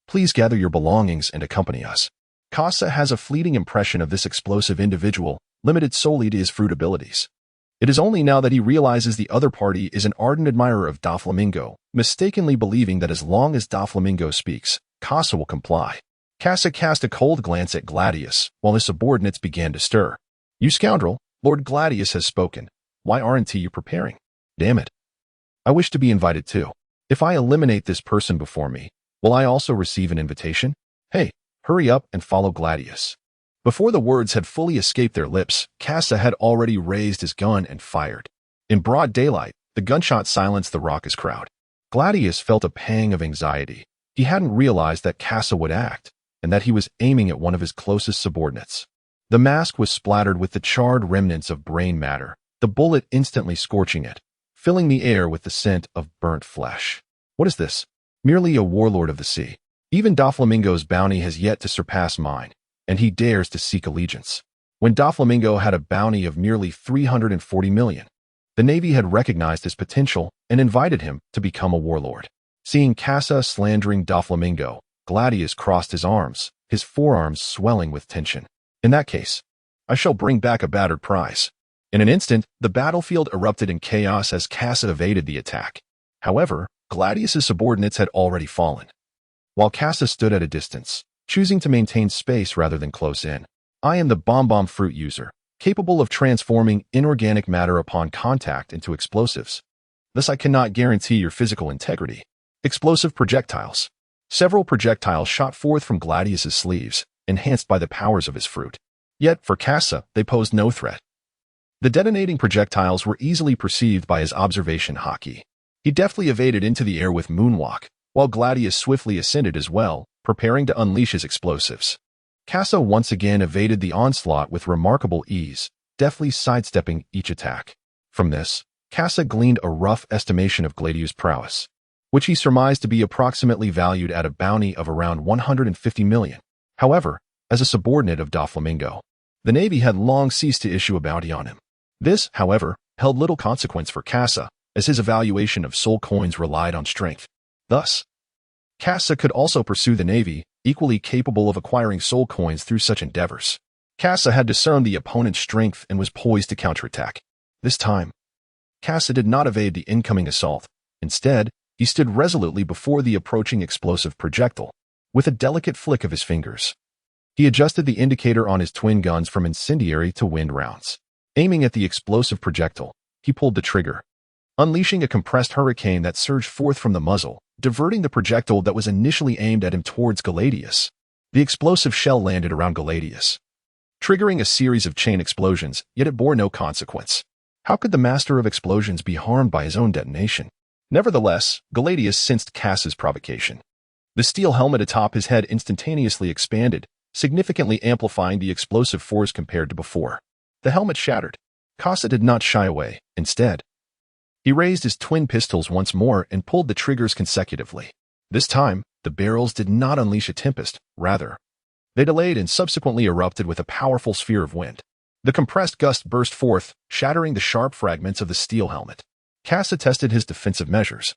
Please gather your belongings and accompany us. Kasa has a fleeting impression of this explosive individual, limited solely to his fruit abilities. It is only now that he realizes the other party is an ardent admirer of da Flamingo, mistakenly believing that as long as da Flamingo speaks, Kasa will comply. Kasa cast a cold glance at Gladius, while his subordinates began to stir. "You scoundrel, Lord Gladius has spoken. Why aren't you preparing? Damn it. I wish to be invited too. If I eliminate this person before me, will I also receive an invitation? Hey, hurry up and follow Gladius." Before the words had fully escaped their lips, Kasa had already raised his gun and fired. In broad daylight, the gunshot silenced the raucous crowd. Gladius felt a pang of anxiety. He hadn't realized that Kasa would act, and that he was aiming at one of his closest subordinates. The mask was splattered with the charred remnants of brain matter, the bullet instantly scorching it, filling the air with the scent of burnt flesh. What is this? Merely a warlord of the sea. Even Doflamingo's bounty has yet to surpass mine, and he dares to seek allegiance. When Doflamingo had a bounty of merely 340 million, the Navy had recognized his potential and invited him to become a warlord. Seeing Kasa slandering Doflamingo, Gladius crossed his arms, his forearms swelling with tension. In that case, I shall bring back a battered prize. In an instant, the battlefield erupted in chaos as Kasa evaded the attack. However, Gladius's subordinates had already fallen. While Kasa stood at a distance, choosing to maintain space rather than close in. "I am the bomb fruit user, capable of transforming inorganic matter upon contact into explosives. Thus I cannot guarantee your physical integrity." Explosive projectiles. Several projectiles shot forth from Gladius's sleeves, enhanced by the powers of his fruit. Yet, for Kasa, they posed no threat. The detonating projectiles were easily perceived by his observation haki. He deftly evaded into the air with moonwalk, while Gladius swiftly ascended as well, preparing to unleash his explosives. Kasa once again evaded the onslaught with remarkable ease, deftly sidestepping each attack. From this, Kasa gleaned a rough estimation of Gladius' prowess, which he surmised to be approximately valued at a bounty of around 150 million. However, as a subordinate of Doflamingo, the Navy had long ceased to issue a bounty on him. This, however, held little consequence for Kasa, as his evaluation of soul coins relied on strength. Thus, Kasa could also pursue the Navy, equally capable of acquiring soul coins through such endeavors. Kasa had discerned the opponent's strength and was poised to counterattack. This time, Kasa did not evade the incoming assault. Instead, he stood resolutely before the approaching explosive projectile. With a delicate flick of his fingers, he adjusted the indicator on his twin guns from incendiary to wind rounds. Aiming at the explosive projectile, he pulled the trigger, unleashing a compressed hurricane that surged forth from the muzzle, diverting the projectile that was initially aimed at him towards Gladius. The explosive shell landed around Gladius, triggering a series of chain explosions, yet it bore no consequence. How could the master of explosions be harmed by his own detonation? Nevertheless, Gladius sensed Kasa's provocation. The steel helmet atop his head instantaneously expanded, significantly amplifying the explosive force compared to before. The helmet shattered. Kasa did not shy away. Instead, he raised his twin pistols once more and pulled the triggers consecutively. This time, the barrels did not unleash a tempest. Rather, they delayed and subsequently erupted with a powerful sphere of wind. The compressed gust burst forth, shattering the sharp fragments of the steel helmet. Kasa tested his defensive measures,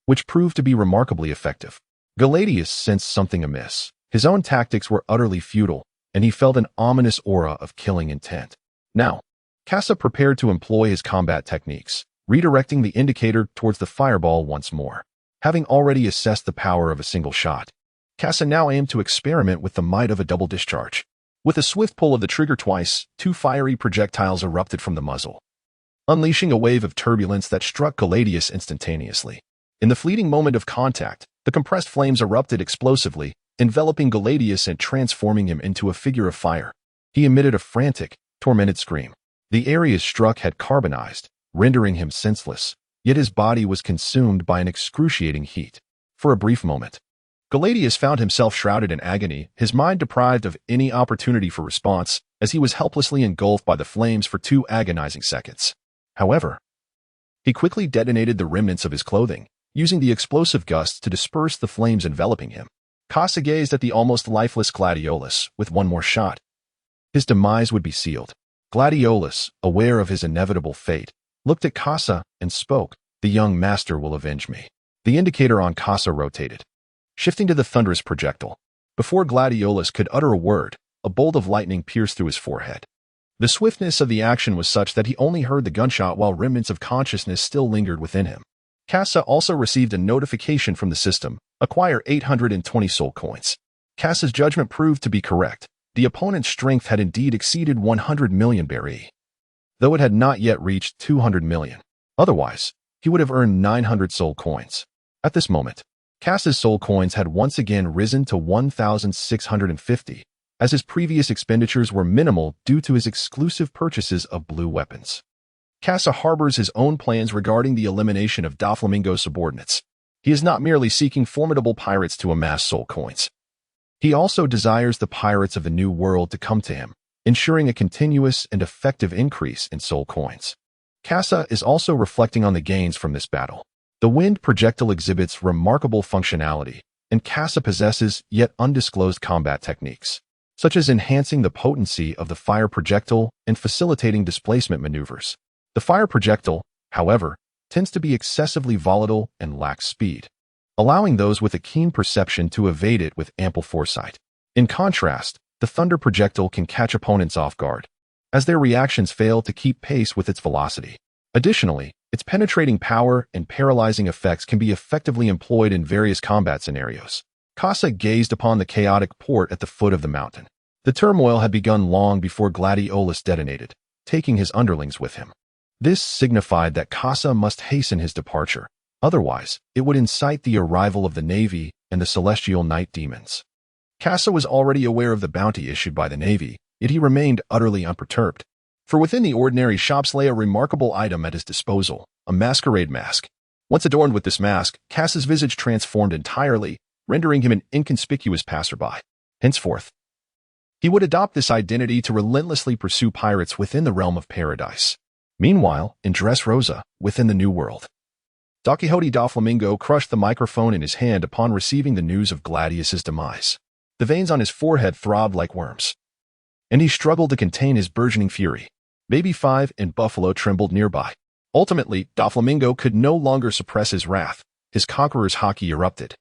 which proved to be remarkably effective. Gladius sensed something amiss. His own tactics were utterly futile, and he felt an ominous aura of killing intent. Now, Kasa prepared to employ his combat techniques, redirecting the indicator towards the fireball once more. Having already assessed the power of a single shot, Kasa now aimed to experiment with the might of a double discharge. With a swift pull of the trigger twice, two fiery projectiles erupted from the muzzle, unleashing a wave of turbulence that struck Gladius instantaneously. In the fleeting moment of contact, the compressed flames erupted explosively, enveloping Gladius and transforming him into a figure of fire. He emitted a frantic, tormented scream. The area struck had carbonized, rendering him senseless, yet his body was consumed by an excruciating heat. For a brief moment, Gladius found himself shrouded in agony, his mind deprived of any opportunity for response, as he was helplessly engulfed by the flames for 2 agonizing seconds. However, he quickly detonated the remnants of his clothing, using the explosive gusts to disperse the flames enveloping him. Kasa gazed at the almost lifeless Gladiolus. With one more shot, his demise would be sealed. Gladiolus, aware of his inevitable fate, looked at Kasa and spoke. "The young master will avenge me." The indicator on Kasa rotated, shifting to the thunderous projectile. Before Gladiolus could utter a word, a bolt of lightning pierced through his forehead. The swiftness of the action was such that he only heard the gunshot while remnants of consciousness still lingered within him. Kasa also received a notification from the system. Acquire 820 soul coins. Kasa's judgment proved to be correct. The opponent's strength had indeed exceeded 100 million berry, though it had not yet reached 200 million. Otherwise, he would have earned 900 soul coins. At this moment, Kasa's soul coins had once again risen to 1,650, as his previous expenditures were minimal due to his exclusive purchases of blue weapons. Kasa harbors his own plans regarding the elimination of Doflamingo's subordinates. He is not merely seeking formidable pirates to amass soul coins. He also desires the pirates of the New World to come to him, ensuring a continuous and effective increase in soul coins. Kasa is also reflecting on the gains from this battle. The wind projectile exhibits remarkable functionality, and Kasa possesses yet undisclosed combat techniques, such as enhancing the potency of the fire projectile and facilitating displacement maneuvers. The fire projectile, however, tends to be excessively volatile and lacks speed, allowing those with a keen perception to evade it with ample foresight. In contrast, the thunder projectile can catch opponents off guard, as their reactions fail to keep pace with its velocity. Additionally, its penetrating power and paralyzing effects can be effectively employed in various combat scenarios. Kasa gazed upon the chaotic port at the foot of the mountain. The turmoil had begun long before Gladiolus detonated, taking his underlings with him. This signified that Kasa must hasten his departure. Otherwise, it would incite the arrival of the Navy and the Celestial Night Demons. Kasa was already aware of the bounty issued by the Navy, yet he remained utterly unperturbed. For within the ordinary shops lay a remarkable item at his disposal, a masquerade mask. Once adorned with this mask, Kasa's visage transformed entirely, rendering him an inconspicuous passerby. Henceforth, he would adopt this identity to relentlessly pursue pirates within the realm of paradise. Meanwhile, in Dressrosa, within the New World, Don Quixote Doflamingo crushed the microphone in his hand upon receiving the news of Gladius's demise. The veins on his forehead throbbed like worms, and he struggled to contain his burgeoning fury. Baby Five and Buffalo trembled nearby. Ultimately, Doflamingo could no longer suppress his wrath. His conqueror's haki erupted,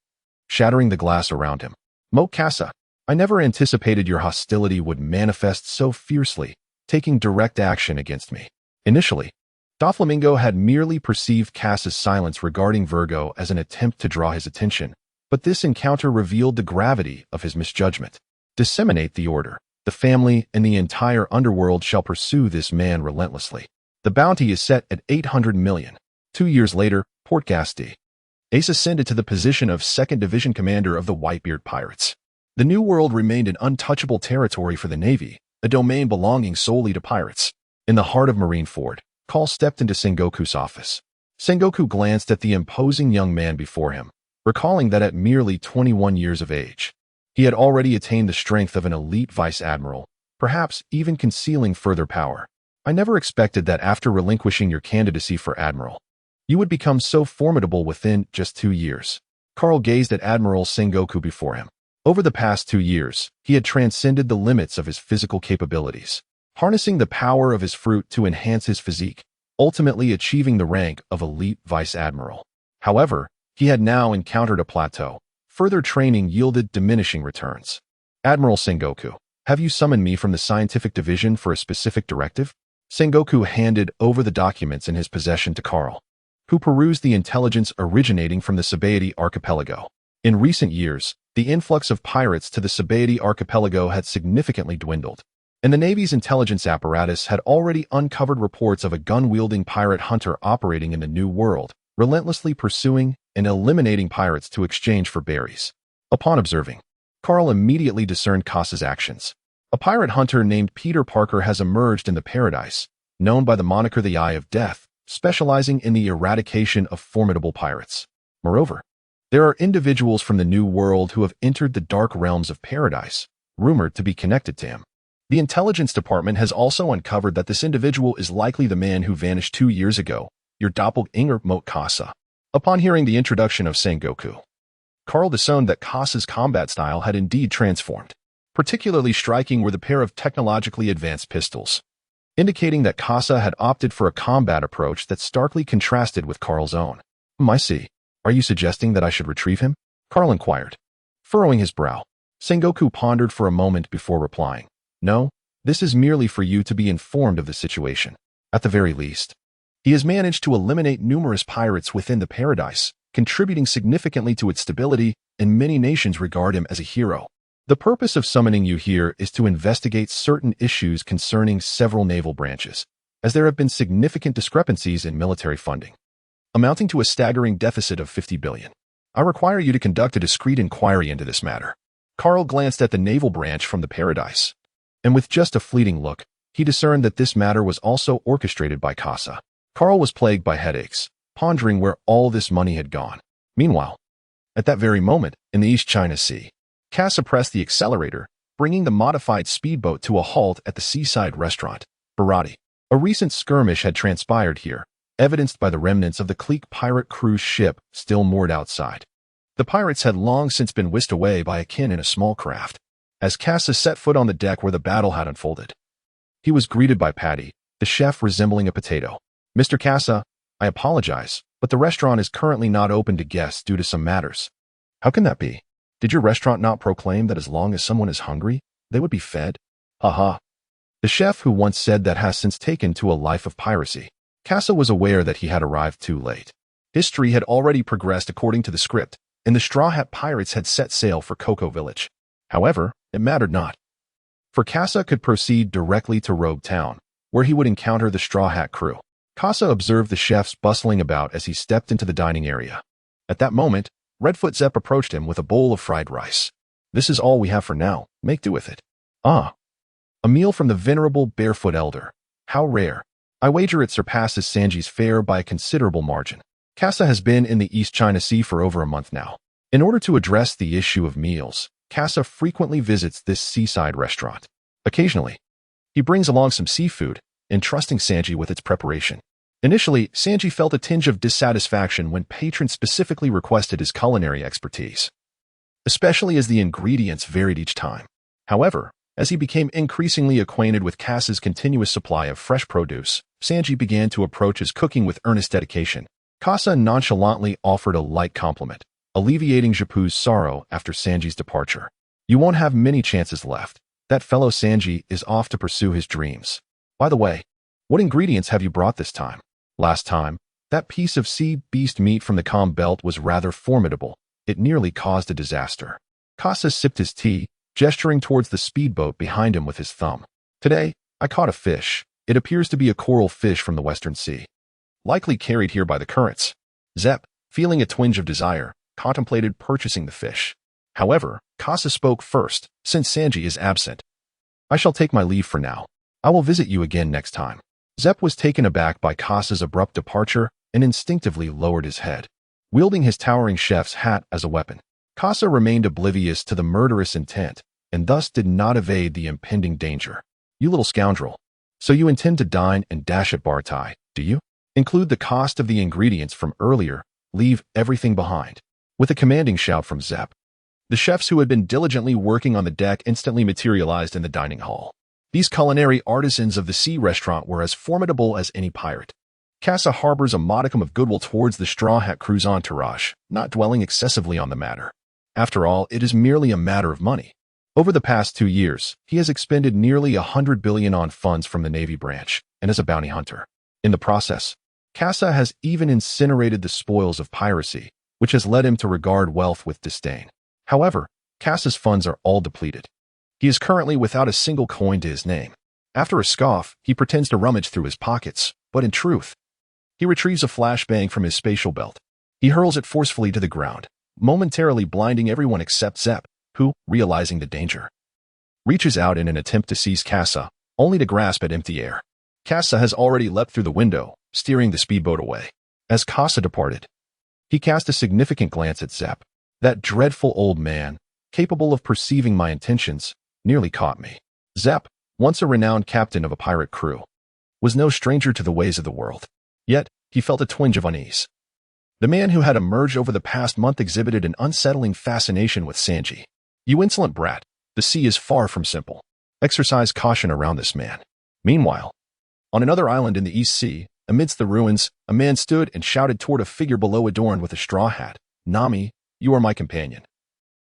shattering the glass around him. Mo Kasa, I never anticipated your hostility would manifest so fiercely, taking direct action against me. Initially, Doflamingo had merely perceived Kasa's silence regarding Virgo as an attempt to draw his attention, but this encounter revealed the gravity of his misjudgment. Disseminate the order. The family and the entire underworld shall pursue this man relentlessly. The bounty is set at 800 million. 2 years later, Port Gasti. Ace ascended to the position of 2nd Division Commander of the Whitebeard Pirates. The New World remained an untouchable territory for the Navy, a domain belonging solely to pirates. In the heart of Marineford, Carl stepped into Sengoku's office. Sengoku glanced at the imposing young man before him, recalling that at merely 21 years of age, he had already attained the strength of an elite vice admiral, perhaps even concealing further power. I never expected that after relinquishing your candidacy for admiral, you would become so formidable within just 2 years. Carl gazed at Admiral Sengoku before him. Over the past 2 years, he had transcended the limits of his physical capabilities, harnessing the power of his fruit to enhance his physique, ultimately achieving the rank of elite vice admiral. However, he had now encountered a plateau. Further training yielded diminishing returns. Admiral Sengoku, have you summoned me from the scientific division for a specific directive? Sengoku handed over the documents in his possession to Carl, who perused the intelligence originating from the Sabaody archipelago. In recent years, the influx of pirates to the Sabaody archipelago had significantly dwindled, and the Navy's intelligence apparatus had already uncovered reports of a gun-wielding pirate hunter operating in the New World, relentlessly pursuing and eliminating pirates to exchange for berries. Upon observing, Carl immediately discerned Kasa's actions. A pirate hunter named Peter Parker has emerged in the paradise, known by the moniker the Eye of Death, specializing in the eradication of formidable pirates. Moreover, there are individuals from the New World who have entered the dark realms of paradise, rumored to be connected to him. The intelligence department has also uncovered that this individual is likely the man who vanished 2 years ago, your doppelganger Mo Kasa. Upon hearing the introduction of Sengoku, Carl discerned that Kasa's combat style had indeed transformed. Particularly striking were the pair of technologically advanced pistols, indicating that Kasa had opted for a combat approach that starkly contrasted with Carl's own. I see. Are you suggesting that I should retrieve him? Carl inquired, furrowing his brow. Sengoku pondered for a moment before replying. No, this is merely for you to be informed of the situation. At the very least, he has managed to eliminate numerous pirates within the paradise, contributing significantly to its stability, and many nations regard him as a hero. The purpose of summoning you here is to investigate certain issues concerning several naval branches, as there have been significant discrepancies in military funding, amounting to a staggering deficit of 50 billion. I require you to conduct a discreet inquiry into this matter. Carl glanced at the naval branch from the Paradise, and with just a fleeting look, he discerned that this matter was also orchestrated by Kasa. Carl was plagued by headaches, pondering where all this money had gone. Meanwhile, at that very moment, in the East China Sea, Kasa pressed the accelerator, bringing the modified speedboat to a halt at the seaside restaurant, Barati. A recent skirmish had transpired here, evidenced by the remnants of the clique pirate cruise ship still moored outside. The pirates had long since been whisked away by a kin in a small craft. As Kasa set foot on the deck where the battle had unfolded, he was greeted by Patty, the chef resembling a potato. Mr. Kasa, I apologize, but the restaurant is currently not open to guests due to some matters. How can that be? Did your restaurant not proclaim that as long as someone is hungry, they would be fed? Haha. The chef who once said that has since taken to a life of piracy. Kasa was aware that he had arrived too late. History had already progressed according to the script, and the Straw Hat Pirates had set sail for Cocoa Village. However, it mattered not, for Kasa could proceed directly to Rogue Town, where he would encounter the Straw Hat crew. Kasa observed the chefs bustling about as he stepped into the dining area. At that moment, Redfoot Zepp approached him with a bowl of fried rice. This is all we have for now. Make do with it. Ah, a meal from the venerable barefoot elder. How rare. I wager it surpasses Sanji's fare by a considerable margin. Kasa has been in the East China Sea for over a month now. In order to address the issue of meals, Kasa frequently visits this seaside restaurant. Occasionally, he brings along some seafood, entrusting Sanji with its preparation. Initially, Sanji felt a tinge of dissatisfaction when patrons specifically requested his culinary expertise, especially as the ingredients varied each time. However, as he became increasingly acquainted with Kasa's continuous supply of fresh produce, Sanji began to approach his cooking with earnest dedication. Kasa nonchalantly offered a light compliment, alleviating Japu's sorrow after Sanji's departure. You won't have many chances left. That fellow Sanji is off to pursue his dreams. By the way, what ingredients have you brought this time? Last time, that piece of sea beast meat from the Calm Belt was rather formidable. It nearly caused a disaster. Kasa sipped his tea, gesturing towards the speedboat behind him with his thumb. Today, I caught a fish. It appears to be a coral fish from the Western Sea, likely carried here by the currents. Zepp, feeling a twinge of desire, contemplated purchasing the fish. However, Kasa spoke first, since Sanji is absent. I shall take my leave for now. I will visit you again next time. Zepp was taken aback by Kasa's abrupt departure and instinctively lowered his head, wielding his towering chef's hat as a weapon. Kasa remained oblivious to the murderous intent and thus did not evade the impending danger. You little scoundrel. So you intend to dine and dash at Bartai, do you? Include the cost of the ingredients from earlier, leave everything behind. With a commanding shout from Zepp, the chefs who had been diligently working on the deck instantly materialized in the dining hall. These culinary artisans of the sea restaurant were as formidable as any pirate. Kasa harbors a modicum of goodwill towards the Straw Hat crew's entourage, not dwelling excessively on the matter. After all, it is merely a matter of money. Over the past 2 years, he has expended nearly 100 billion on funds from the Navy branch and as a bounty hunter. In the process, Kasa has even incinerated the spoils of piracy, which has led him to regard wealth with disdain. However, Kasa's funds are all depleted. He is currently without a single coin to his name. After a scoff, he pretends to rummage through his pockets, but in truth, he retrieves a flashbang from his spatial belt. He hurls it forcefully to the ground, momentarily blinding everyone except Zepp, who, realizing the danger, reaches out in an attempt to seize Kasa, only to grasp at empty air. Kasa has already leapt through the window, steering the speedboat away. As Kasa departed, he cast a significant glance at Zepp. That dreadful old man, capable of perceiving my intentions, nearly caught me. Zepp, once a renowned captain of a pirate crew, was no stranger to the ways of the world. Yet, he felt a twinge of unease. The man who had emerged over the past month exhibited an unsettling fascination with Sanji. You insolent brat, the sea is far from simple. Exercise caution around this man. Meanwhile, on another island in the East Sea, amidst the ruins, a man stood and shouted toward a figure below adorned with a straw hat. Nami, you are my companion.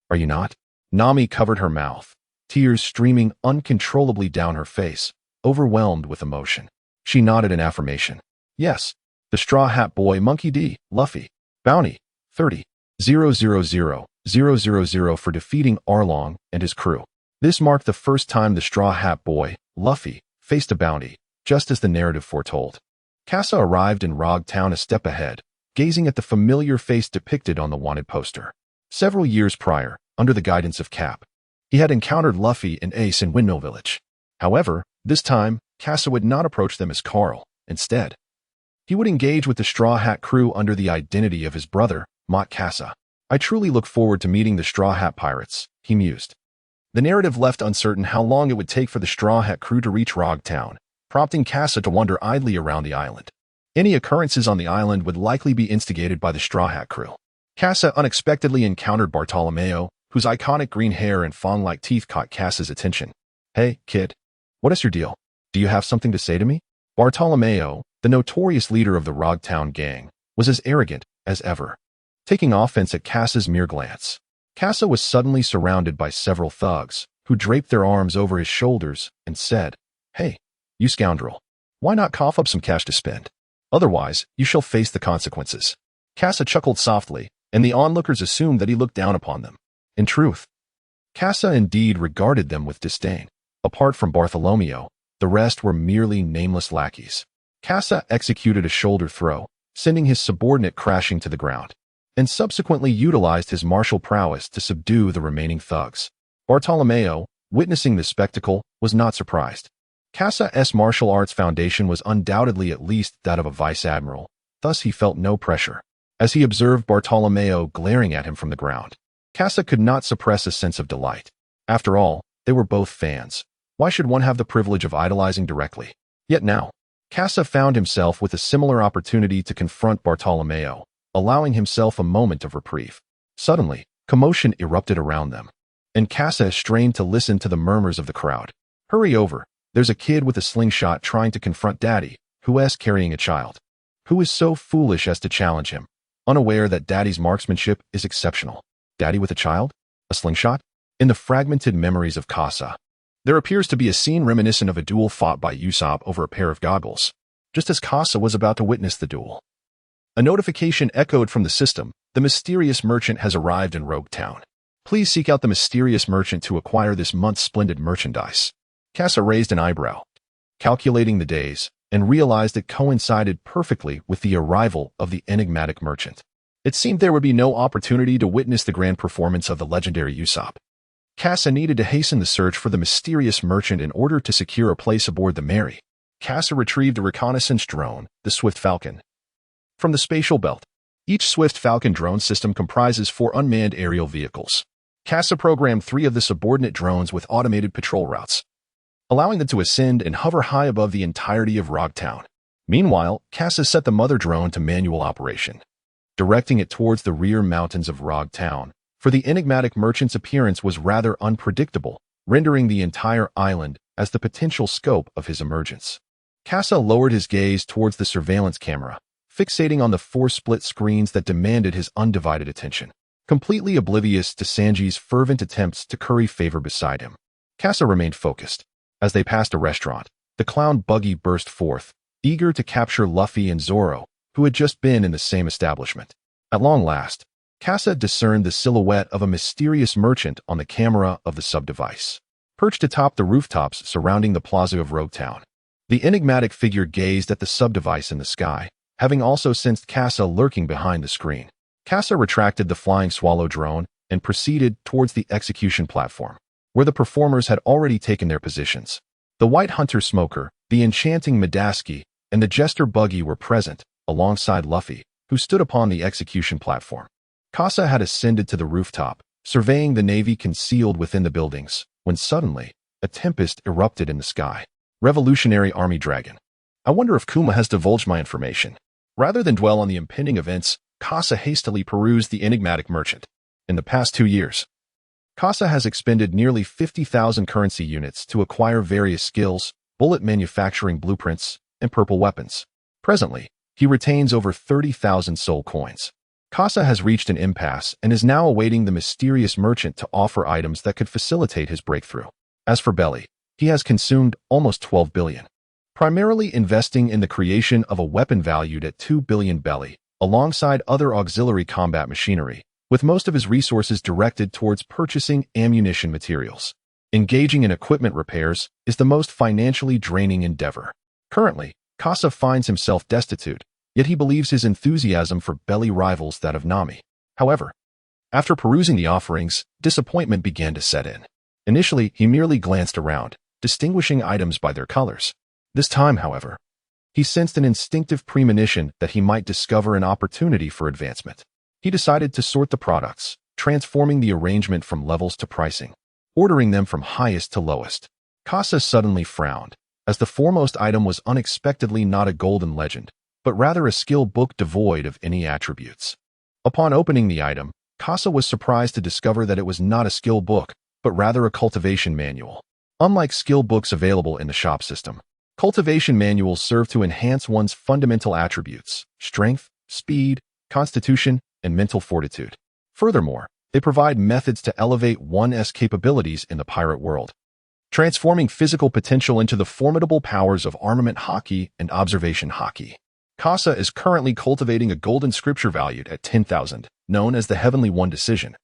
Are you not? Nami covered her mouth, tears streaming uncontrollably down her face, overwhelmed with emotion. She nodded in affirmation. Yes, the Straw Hat Boy Monkey D, Luffy. Bounty, 30,000. 000 for defeating Arlong and his crew. This marked the first time the Straw Hat Boy, Luffy, faced a bounty, just as the narrative foretold. Kasa arrived in Rog Town a step ahead, gazing at the familiar face depicted on the wanted poster. Several years prior, under the guidance of Cap, he had encountered Luffy and Ace in Windmill Village. However, this time, Kasa would not approach them as Carl. Instead, he would engage with the Straw Hat crew under the identity of his brother, Mott Kasa. I truly look forward to meeting the Straw Hat Pirates, he mused. The narrative left uncertain how long it would take for the Straw Hat crew to reach Rog Town, prompting Kasa to wander idly around the island. Any occurrences on the island would likely be instigated by the Straw Hat crew. Kasa unexpectedly encountered Bartolomeo, whose iconic green hair and fawn-like teeth caught Kasa's attention. Hey, kid. What is your deal? Do you have something to say to me? Bartolomeo, the notorious leader of the Rog Town gang, was as arrogant as ever, taking offense at Kasa's mere glance. Kasa was suddenly surrounded by several thugs, who draped their arms over his shoulders and said, "Hey, you scoundrel. Why not cough up some cash to spend? Otherwise, you shall face the consequences." Kasa chuckled softly, and the onlookers assumed that he looked down upon them. In truth, Kasa indeed regarded them with disdain. Apart from Bartholomew, the rest were merely nameless lackeys. Kasa executed a shoulder throw, sending his subordinate crashing to the ground, and subsequently utilized his martial prowess to subdue the remaining thugs. Bartolomeo, witnessing this spectacle, was not surprised. Kasa's martial arts foundation was undoubtedly at least that of a vice admiral, thus he felt no pressure. As he observed Bartolomeo glaring at him from the ground, Kasa could not suppress a sense of delight. After all, they were both fans. Why should one have the privilege of idolizing directly? Yet now, Kasa found himself with a similar opportunity to confront Bartolomeo, allowing himself a moment of reprieve. Suddenly, commotion erupted around them, and Kasa strained to listen to the murmurs of the crowd. "Hurry over, there's a kid with a slingshot trying to confront Daddy, who's carrying a child. Who is so foolish as to challenge him, unaware that Daddy's marksmanship is exceptional." Daddy with a child? A slingshot? In the fragmented memories of Kasa, there appears to be a scene reminiscent of a duel fought by Usopp over a pair of goggles, just as Kasa was about to witness the duel. A notification echoed from the system. "The mysterious merchant has arrived in Rogue Town. Please seek out the mysterious merchant to acquire this month's splendid merchandise." Kasa raised an eyebrow, calculating the days, and realized it coincided perfectly with the arrival of the enigmatic merchant. It seemed there would be no opportunity to witness the grand performance of the legendary Usopp. Kasa needed to hasten the search for the mysterious merchant in order to secure a place aboard the Mary. Kasa retrieved a reconnaissance drone, the Swift Falcon, from the spatial belt. Each Swift Falcon drone system comprises 4 unmanned aerial vehicles. Kasa programmed 3 of the subordinate drones with automated patrol routes, allowing them to ascend and hover high above the entirety of Rog Town. Meanwhile, Kasa set the mother drone to manual operation, directing it towards the rear mountains of Rog Town, for the enigmatic merchant's appearance was rather unpredictable, rendering the entire island as the potential scope of his emergence. Kasa lowered his gaze towards the surveillance camera, fixating on the 4 split screens that demanded his undivided attention. Completely oblivious to Sanji's fervent attempts to curry favor beside him, Kasa remained focused. As they passed a restaurant, the clown buggy burst forth, eager to capture Luffy and Zoro, who had just been in the same establishment. At long last, Kasa discerned the silhouette of a mysterious merchant on the camera of the sub-device, perched atop the rooftops surrounding the plaza of Rogue Town. The enigmatic figure gazed at the sub-device in the sky, having also sensed Kasa lurking behind the screen. Kasa retracted the flying swallow drone and proceeded towards the execution platform, where the performers had already taken their positions. The White Hunter Smoker, the enchanting Midaski, and the Jester Buggy were present, alongside Luffy, who stood upon the execution platform. Kasa had ascended to the rooftop, surveying the navy concealed within the buildings, when suddenly, a tempest erupted in the sky. Revolutionary Army Dragon. I wonder if Kuma has divulged my information. Rather than dwell on the impending events, Kasa hastily perused the enigmatic merchant. In the past 2 years, Kasa has expended nearly 50,000 currency units to acquire various skills, bullet manufacturing blueprints, and purple weapons. Presently, he retains over 30,000 soul coins. Kasa has reached an impasse and is now awaiting the mysterious merchant to offer items that could facilitate his breakthrough. As for Belly, he has consumed almost 12 billion, primarily investing in the creation of a weapon valued at 2 billion Belly, alongside other auxiliary combat machinery, with most of his resources directed towards purchasing ammunition materials. Engaging in equipment repairs is the most financially draining endeavor. Currently, Kasa finds himself destitute, yet he believes his enthusiasm for belly rivals that of Nami. However, after perusing the offerings, disappointment began to set in. Initially, he merely glanced around, distinguishing items by their colors. This time, however, he sensed an instinctive premonition that he might discover an opportunity for advancement. He decided to sort the products, transforming the arrangement from levels to pricing, ordering them from highest to lowest. Kasa suddenly frowned, as the foremost item was unexpectedly not a golden legend, but rather a skill book devoid of any attributes. Upon opening the item, Kasa was surprised to discover that it was not a skill book, but rather a cultivation manual. Unlike skill books available in the shop system, cultivation manuals serve to enhance one's fundamental attributes: strength, speed, constitution, and mental fortitude. Furthermore, they provide methods to elevate one's capabilities in the pirate world, transforming physical potential into the formidable powers of armament haki and observation haki. Kasa is currently cultivating a golden scripture valued at 10,000, known as the Heavenly One Decision,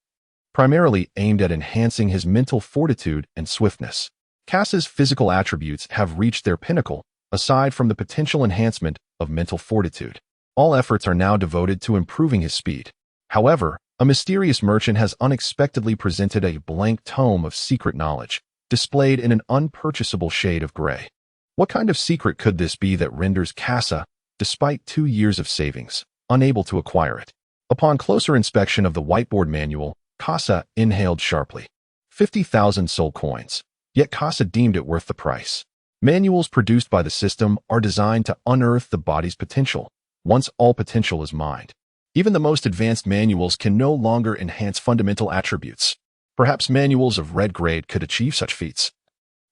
primarily aimed at enhancing his mental fortitude and swiftness. Kasa's physical attributes have reached their pinnacle, aside from the potential enhancement of mental fortitude. All efforts are now devoted to improving his speed. However, a mysterious merchant has unexpectedly presented a blank tome of secret knowledge, displayed in an unpurchasable shade of gray. What kind of secret could this be that renders Kasa, despite 2 years of savings, unable to acquire it? Upon closer inspection of the whiteboard manual, Kasa inhaled sharply. 50,000 soul coins. Yet Kasa deemed it worth the price. Manuals produced by the system are designed to unearth the body's potential, once all potential is mined. Even the most advanced manuals can no longer enhance fundamental attributes. Perhaps manuals of red grade could achieve such feats.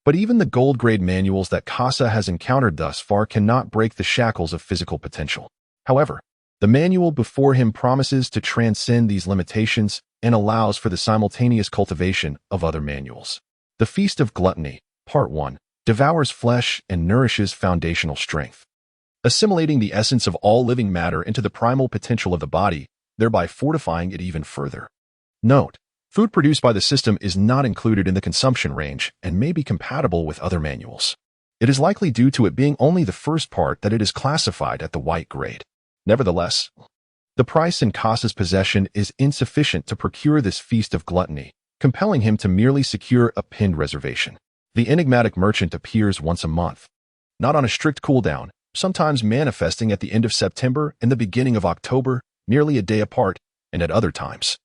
But even the gold grade manuals that Kasa has encountered thus far cannot break the shackles of physical potential. However, the manual before him promises to transcend these limitations and allows for the simultaneous cultivation of other manuals. The Feast of Gluttony, Part 1, devours flesh and nourishes foundational strength, assimilating the essence of all living matter into the primal potential of the body, thereby fortifying it even further. Note: food produced by the system is not included in the consumption range and may be compatible with other manuals. It is likely due to it being only the first part that it is classified at the white grade. Nevertheless, the price in Kasa's possession is insufficient to procure this Feast of Gluttony, compelling him to merely secure a pinned reservation. The enigmatic merchant appears once a month, not on a strict cooldown, sometimes manifesting at the end of September and the beginning of October, nearly a day apart, and at other times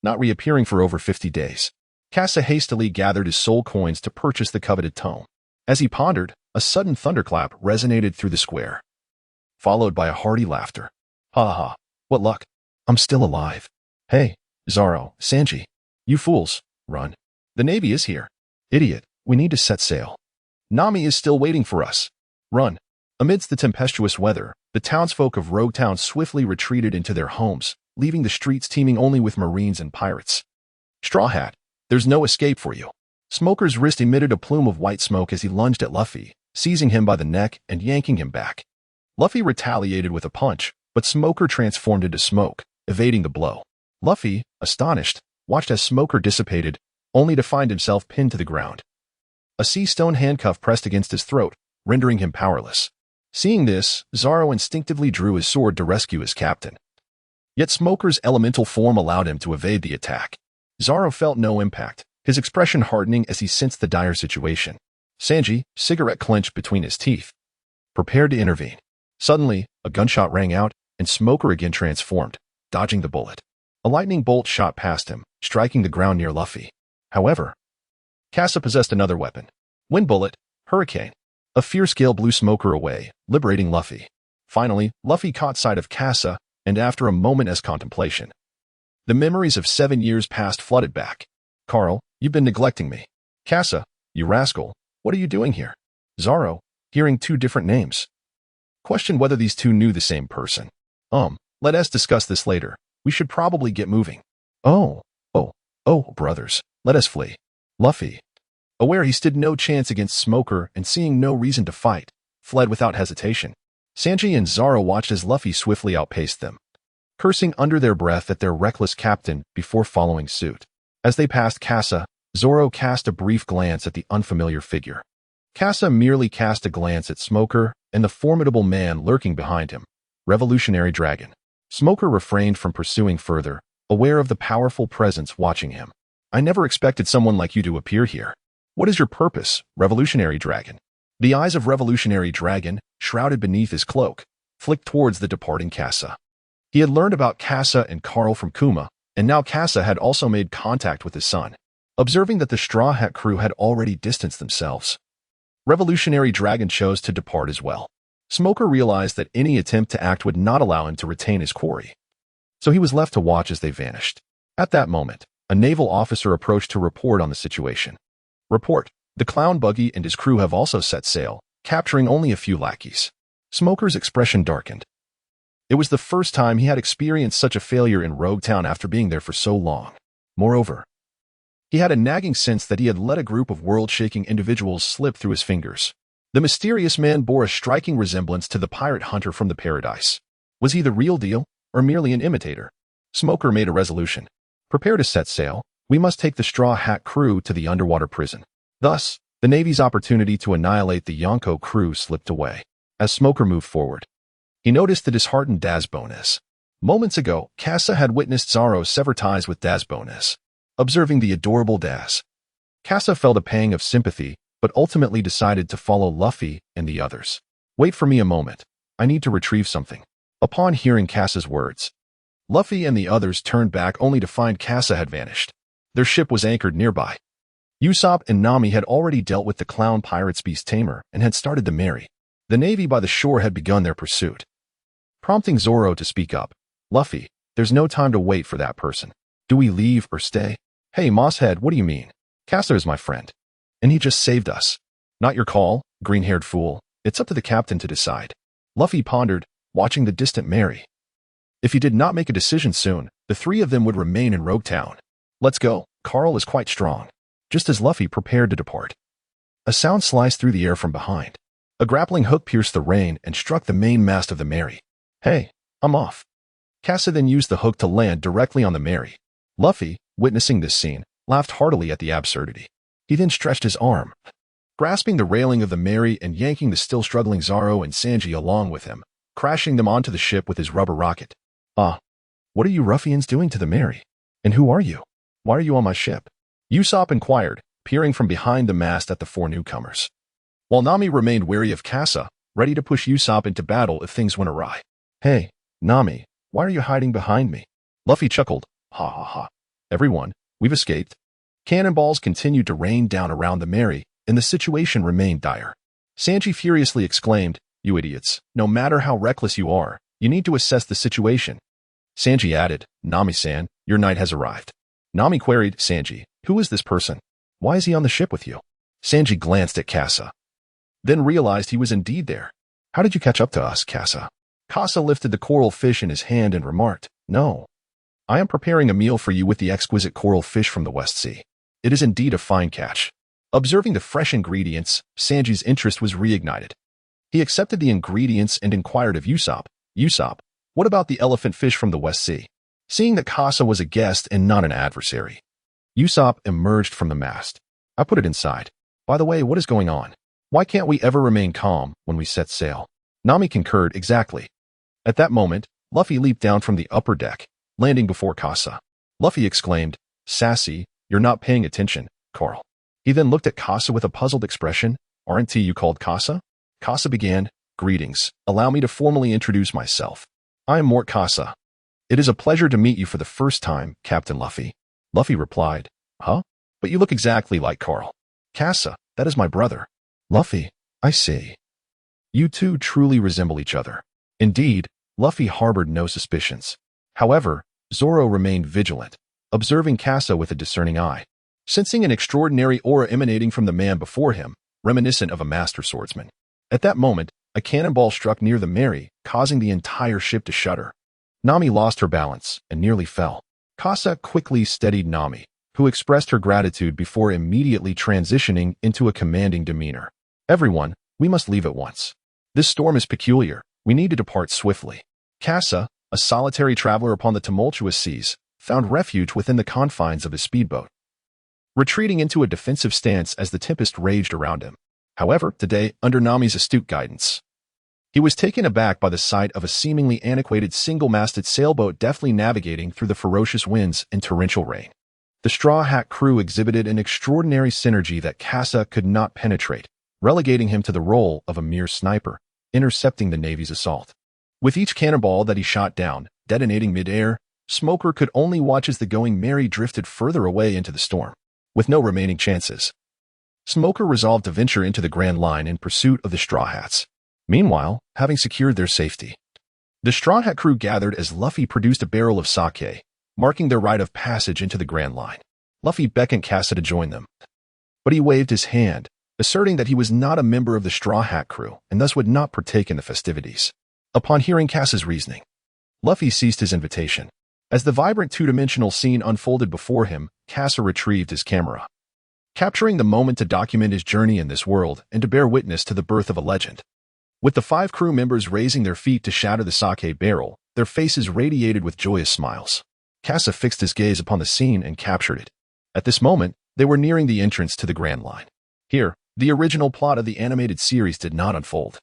not reappearing for over 50 days. Kasa hastily gathered his soul coins to purchase the coveted tome. As he pondered, a sudden thunderclap resonated through the square, followed by a hearty laughter. Ha ha, what luck. I'm still alive. Hey, Zoro, Sanji. You fools, run. The Navy is here. Idiot, we need to set sail. Nami is still waiting for us. Run. Amidst the tempestuous weather, the townsfolk of Rogue Town swiftly retreated into their homes, leaving the streets teeming only with marines and pirates. Straw Hat, there's no escape for you. Smoker's wrist emitted a plume of white smoke as he lunged at Luffy, seizing him by the neck and yanking him back. Luffy retaliated with a punch, but Smoker transformed into smoke, evading the blow. Luffy, astonished, watched as Smoker dissipated, only to find himself pinned to the ground. A sea stone handcuff pressed against his throat, rendering him powerless. Seeing this, Zoro instinctively drew his sword to rescue his captain. Yet Smoker's elemental form allowed him to evade the attack. Zoro felt no impact, his expression hardening as he sensed the dire situation. Sanji, cigarette clenched between his teeth, prepared to intervene. Suddenly, a gunshot rang out, and Smoker again transformed, dodging the bullet. A lightning bolt shot past him, striking the ground near Luffy. However, Kasa possessed another weapon. Wind bullet, Hurricane. A fierce gale blew Smoker away, liberating Luffy. Finally, Luffy caught sight of Kasa, and after a moment's contemplation, the memories of 7 years past flooded back. Carl, you've been neglecting me. Kasa, you rascal, what are you doing here? Zoro, hearing 2 different names, questioned whether these 2 knew the same person. Let us discuss this later. We should probably get moving. Oh, brothers, let us flee. Luffy, aware he stood no chance against Smoker and seeing no reason to fight, fled without hesitation. Sanji and Zoro watched as Luffy swiftly outpaced them. cursing under their breath at their reckless captain before following suit. As they passed Kasa, Zoro cast a brief glance at the unfamiliar figure. Kasa merely cast a glance at Smoker and the formidable man lurking behind him, Revolutionary Dragon. Smoker refrained from pursuing further, aware of the powerful presence watching him. I never expected someone like you to appear here. What is your purpose, Revolutionary Dragon? The eyes of Revolutionary Dragon, shrouded beneath his cloak, flicked towards the departing Kasa. He had learned about Kasa and Carl from Kuma, and now Kasa had also made contact with his son. Observing that the Straw Hat crew had already distanced themselves, Revolutionary Dragon chose to depart as well. Smoker realized that any attempt to act would not allow him to retain his quarry, so he was left to watch as they vanished. At that moment, a naval officer approached to report on the situation. Report, the clown buggy and his crew have also set sail, capturing only a few lackeys. Smoker's expression darkened. It was the first time he had experienced such a failure in Rogue Town after being there for so long. Moreover, he had a nagging sense that he had let a group of world-shaking individuals slip through his fingers. The mysterious man bore a striking resemblance to the pirate hunter from the Paradise. Was he the real deal, or merely an imitator? Smoker made a resolution. Prepare to set sail. We must take the Straw Hat crew to the underwater prison. Thus, the Navy's opportunity to annihilate the Yonko crew slipped away. As Smoker moved forward, he noticed the disheartened Dazbones. Moments ago, Kasa had witnessed Zoro sever ties with Dazbones. Observing the adorable Daz, Kasa felt a pang of sympathy, but ultimately decided to follow Luffy and the others. Wait for me a moment. I need to retrieve something. Upon hearing Kasa's words, Luffy and the others turned back only to find Kasa had vanished. Their ship was anchored nearby. Usopp and Nami had already dealt with the clown pirate's beast tamer and had started to marry. The Navy by the shore had begun their pursuit. Prompting Zoro to speak up, Luffy, there's no time to wait for that person. Do we leave or stay? Hey, Mosshead, what do you mean? Kasa is my friend, and he just saved us. Not your call, green-haired fool. It's up to the captain to decide. Luffy pondered, watching the distant Mary. If he did not make a decision soon, the three of them would remain in Rogue Town. Let's go. Carl is quite strong. Just as Luffy prepared to depart, a sound sliced through the air from behind. A grappling hook pierced the rain and struck the main mast of the Mary. Hey, I'm off. Kasa then used the hook to land directly on the Mary. Luffy, witnessing this scene, laughed heartily at the absurdity. He then stretched his arm, grasping the railing of the Mary and yanking the still struggling Zoro and Sanji along with him, crashing them onto the ship with his rubber rocket. What are you ruffians doing to the Mary? And who are you? Why are you on my ship? Usopp inquired, peering from behind the mast at the four newcomers. While Nami remained wary of Kasa, ready to push Usopp into battle if things went awry. Hey, Nami, why are you hiding behind me? Luffy chuckled. Ha ha ha. Everyone, we've escaped. Cannonballs continued to rain down around the Mary, and the situation remained dire. Sanji furiously exclaimed, You idiots, no matter how reckless you are, you need to assess the situation. Sanji added, Nami-san, your knight has arrived. Nami queried, Sanji, who is this person? Why is he on the ship with you? Sanji glanced at Kasa, then realized he was indeed there. How did you catch up to us, Kasa? Kasa lifted the coral fish in his hand and remarked, No. I am preparing a meal for you with the exquisite coral fish from the West Sea. It is indeed a fine catch. Observing the fresh ingredients, Sanji's interest was reignited. He accepted the ingredients and inquired of Usopp, Usopp, what about the elephant fish from the West Sea? Seeing that Kasa was a guest and not an adversary, Usopp emerged from the mast. I put it inside. By the way, what is going on? Why can't we ever remain calm when we set sail? Nami concurred exactly. At that moment, Luffy leaped down from the upper deck, landing before Kasa. Luffy exclaimed, Sassy, you're not paying attention, Carl. He then looked at Kasa with a puzzled expression. Aren't you called Kasa? Kasa began, Greetings. Allow me to formally introduce myself. I am Mort Kasa. It is a pleasure to meet you for the first time, Captain Luffy. Luffy replied, Huh? But you look exactly like Carl. Kasa, that is my brother. Luffy, I see. You two truly resemble each other. Indeed, Luffy harbored no suspicions. However, Zoro remained vigilant, observing Kasa with a discerning eye. Sensing an extraordinary aura emanating from the man before him, reminiscent of a master swordsman. At that moment, a cannonball struck near the Mary, causing the entire ship to shudder. Nami lost her balance and nearly fell. Kasa quickly steadied Nami, who expressed her gratitude before immediately transitioning into a commanding demeanor. Everyone, we must leave at once. This storm is peculiar. We need to depart swiftly. Kasa, a solitary traveler upon the tumultuous seas, found refuge within the confines of his speedboat, retreating into a defensive stance as the tempest raged around him. However, today, under Nami's astute guidance, he was taken aback by the sight of a seemingly antiquated single-masted sailboat deftly navigating through the ferocious winds and torrential rain. The Straw Hat crew exhibited an extraordinary synergy that Kasa could not penetrate, relegating him to the role of a mere sniper, intercepting the Navy's assault. With each cannonball that he shot down, detonating mid-air, Smoker could only watch as the Going Merry drifted further away into the storm. With no remaining chances, Smoker resolved to venture into the Grand Line in pursuit of the Straw Hats. Meanwhile, having secured their safety, the Straw Hat crew gathered as Luffy produced a barrel of sake, marking their rite of passage into the Grand Line. Luffy beckoned Kasa to join them, but he waved his hand, asserting that he was not a member of the Straw Hat crew and thus would not partake in the festivities. Upon hearing Kasa's reasoning, Luffy ceased his invitation. As the vibrant two-dimensional scene unfolded before him, Kasa retrieved his camera, capturing the moment to document his journey in this world and to bear witness to the birth of a legend. With the 5 crew members raising their feet to shatter the sake barrel, their faces radiated with joyous smiles. Kasa fixed his gaze upon the scene and captured it. At this moment, they were nearing the entrance to the Grand Line. Here, the original plot of the animated series did not unfold,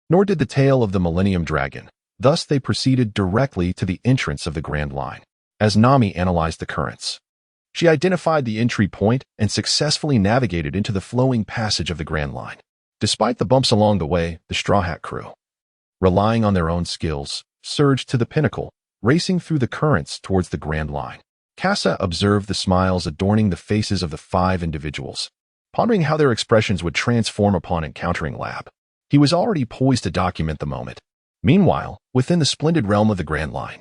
nor did the tale of the Millennium Dragon. Thus, they proceeded directly to the entrance of the Grand Line. As Nami analyzed the currents, she identified the entry point and successfully navigated into the flowing passage of the Grand Line. Despite the bumps along the way, the Straw Hat crew, relying on their own skills, surged to the pinnacle, racing through the currents towards the Grand Line. Kasa observed the smiles adorning the faces of the 5 individuals, pondering how their expressions would transform upon encountering Lab. He was already poised to document the moment. Meanwhile, within the splendid realm of the Grand Line,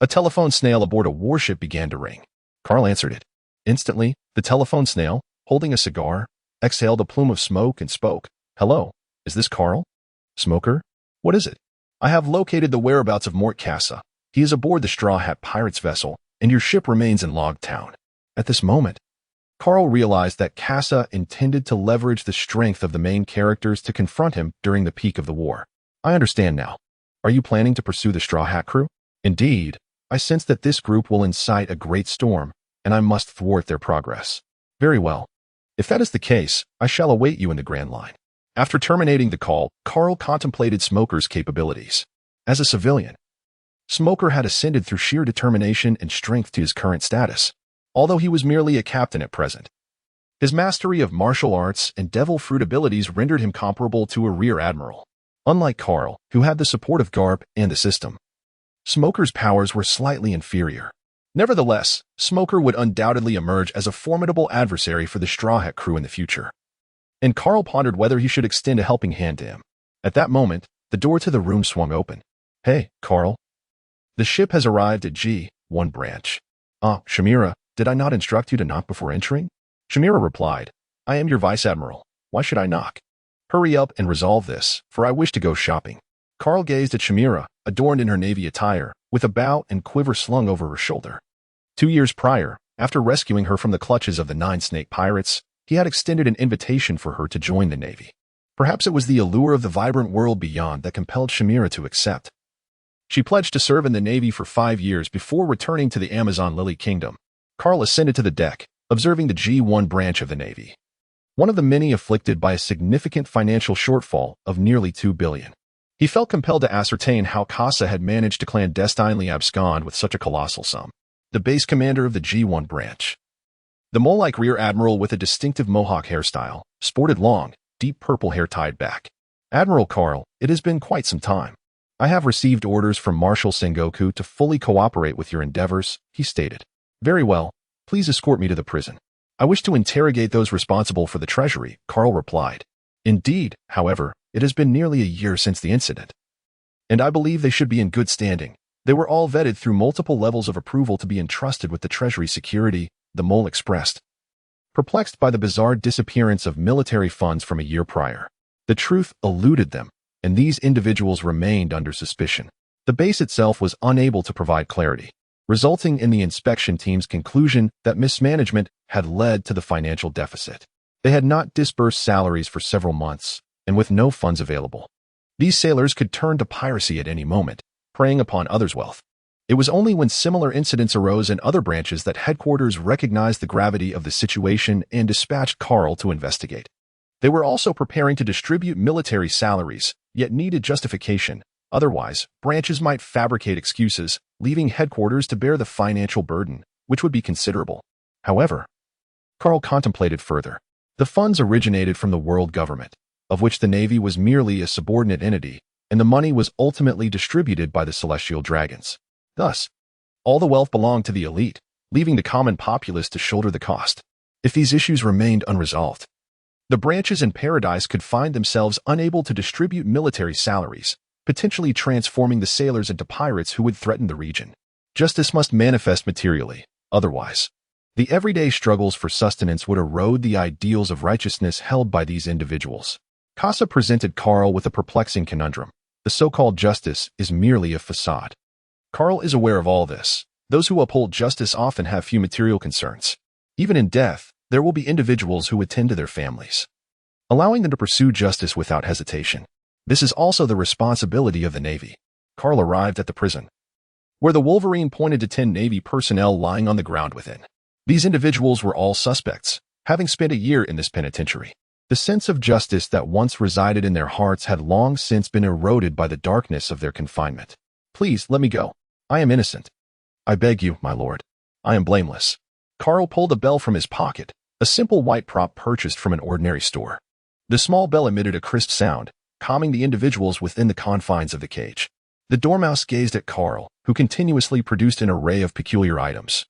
a telephone snail aboard a warship began to ring. Carl answered it. Instantly, the telephone snail, holding a cigar, exhaled a plume of smoke and spoke. "Hello, is this Carl? Smoker? What is it? I have located the whereabouts of Mort Kasa. He is aboard the Straw Hat pirate's vessel, and your ship remains in Log Town." At this moment, Carl realized that Kasa intended to leverage the strength of the main characters to confront him during the peak of the war. "I understand now. Are you planning to pursue the Straw Hat crew?" "Indeed. I sense that this group will incite a great storm, and I must thwart their progress." "Very well. If that is the case, I shall await you in the Grand Line." After terminating the call, Carl contemplated Smoker's capabilities. As a civilian, Smoker had ascended through sheer determination and strength to his current status, although he was merely a captain at present. His mastery of martial arts and devil fruit abilities rendered him comparable to a rear admiral. Unlike Carl, who had the support of Garp and the system, Smoker's powers were slightly inferior. Nevertheless, Smoker would undoubtedly emerge as a formidable adversary for the Straw Hat crew in the future, and Carl pondered whether he should extend a helping hand to him. At that moment, the door to the room swung open. "Hey, Carl. The ship has arrived at G1 branch." "Ah, Shamira, did I not instruct you to knock before entering?" Shamira replied, "I am your vice admiral. Why should I knock? Hurry up and resolve this, for I wish to go shopping." Carl gazed at Shamira, adorned in her navy attire, with a bow and quiver slung over her shoulder. 2 years prior, after rescuing her from the clutches of the 9 snake pirates, he had extended an invitation for her to join the Navy. Perhaps it was the allure of the vibrant world beyond that compelled Shamira to accept. She pledged to serve in the Navy for 5 years before returning to the Amazon Lily Kingdom. Carl ascended to the deck, observing the G1 branch of the Navy, one of the many afflicted by a significant financial shortfall of nearly 2 billion. He felt compelled to ascertain how Kasa had managed to clandestinely abscond with such a colossal sum. The base commander of the G1 branch, the mole-like rear admiral with a distinctive mohawk hairstyle, sported long, deep purple hair tied back. "Admiral Carl, it has been quite some time. I have received orders from Marshal Sengoku to fully cooperate with your endeavors," he stated. "Very well. Please escort me to the prison. I wish to interrogate those responsible for the treasury," Carl replied. "Indeed, however, it has been nearly a year since the incident, and I believe they should be in good standing. They were all vetted through multiple levels of approval to be entrusted with the treasury security," the mole expressed, perplexed by the bizarre disappearance of military funds from a year prior. The truth eluded them, and these individuals remained under suspicion. The base itself was unable to provide clarity, resulting in the inspection team's conclusion that mismanagement had led to the financial deficit. They had not disbursed salaries for several months, and with no funds available, these sailors could turn to piracy at any moment. preying upon others' wealth. It was only when similar incidents arose in other branches that headquarters recognized the gravity of the situation and dispatched Carl to investigate. They were also preparing to distribute military salaries, yet needed justification. Otherwise, branches might fabricate excuses, leaving headquarters to bear the financial burden, which would be considerable. However, Carl contemplated further. The funds originated from the world government, of which the Navy was merely a subordinate entity, and the money was ultimately distributed by the celestial dragons. Thus, all the wealth belonged to the elite, leaving the common populace to shoulder the cost. If these issues remained unresolved, the branches in Paradise could find themselves unable to distribute military salaries, potentially transforming the sailors into pirates who would threaten the region. Justice must manifest materially, otherwise, the everyday struggles for sustenance would erode the ideals of righteousness held by these individuals. Kasa presented Carl with a perplexing conundrum. The so-called justice is merely a facade. Carl is aware of all this. Those who uphold justice often have few material concerns. Even in death, there will be individuals who attend to their families, allowing them to pursue justice without hesitation. This is also the responsibility of the Navy. Carl arrived at the prison, where the Wolverine pointed to 10 Navy personnel lying on the ground within. These individuals were all suspects, having spent a year in this penitentiary. The sense of justice that once resided in their hearts had long since been eroded by the darkness of their confinement. Please, let me go. I am innocent. I beg you, my lord. I am blameless. Carl pulled a bell from his pocket, a simple white prop purchased from an ordinary store. The small bell emitted a crisp sound, calming the individuals within the confines of the cage. The dormouse gazed at Carl, who continuously produced an array of peculiar items,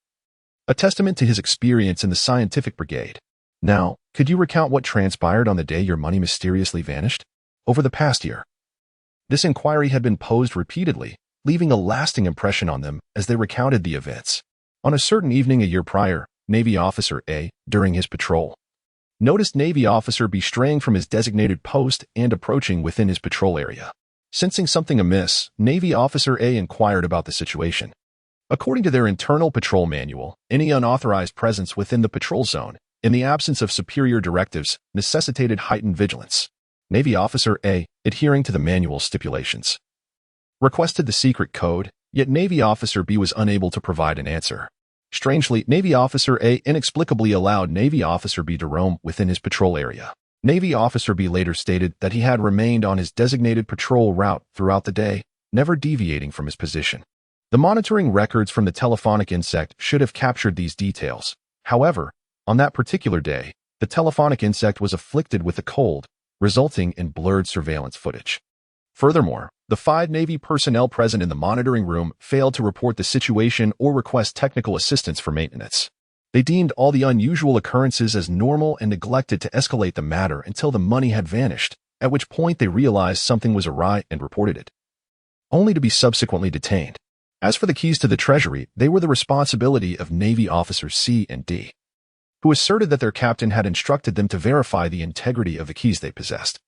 a testament to his experience in the scientific brigade. Now, could you recount what transpired on the day your money mysteriously vanished? Over the past year. This inquiry had been posed repeatedly, leaving a lasting impression on them as they recounted the events. On a certain evening a year prior, Navy Officer A, during his patrol, noticed Navy Officer B straying from his designated post and approaching within his patrol area. Sensing something amiss, Navy Officer A inquired about the situation. According to their internal patrol manual, any unauthorized presence within the patrol zone, in the absence of superior directives, necessitated heightened vigilance. Navy Officer A, adhering to the manual stipulations, requested the secret code, yet Navy Officer B was unable to provide an answer. Strangely, Navy Officer A inexplicably allowed Navy Officer B to roam within his patrol area. Navy Officer B later stated that he had remained on his designated patrol route throughout the day, never deviating from his position. The monitoring records from the telephonic insect should have captured these details. However, on that particular day, the telephonic insect was afflicted with a cold, resulting in blurred surveillance footage. Furthermore, the 5 Navy personnel present in the monitoring room failed to report the situation or request technical assistance for maintenance. They deemed all the unusual occurrences as normal and neglected to escalate the matter until the money had vanished, at which point they realized something was awry and reported it, only to be subsequently detained. As for the keys to the treasury, they were the responsibility of Navy Officers C and D, who asserted that their captain had instructed them to verify the integrity of the keys they possessed,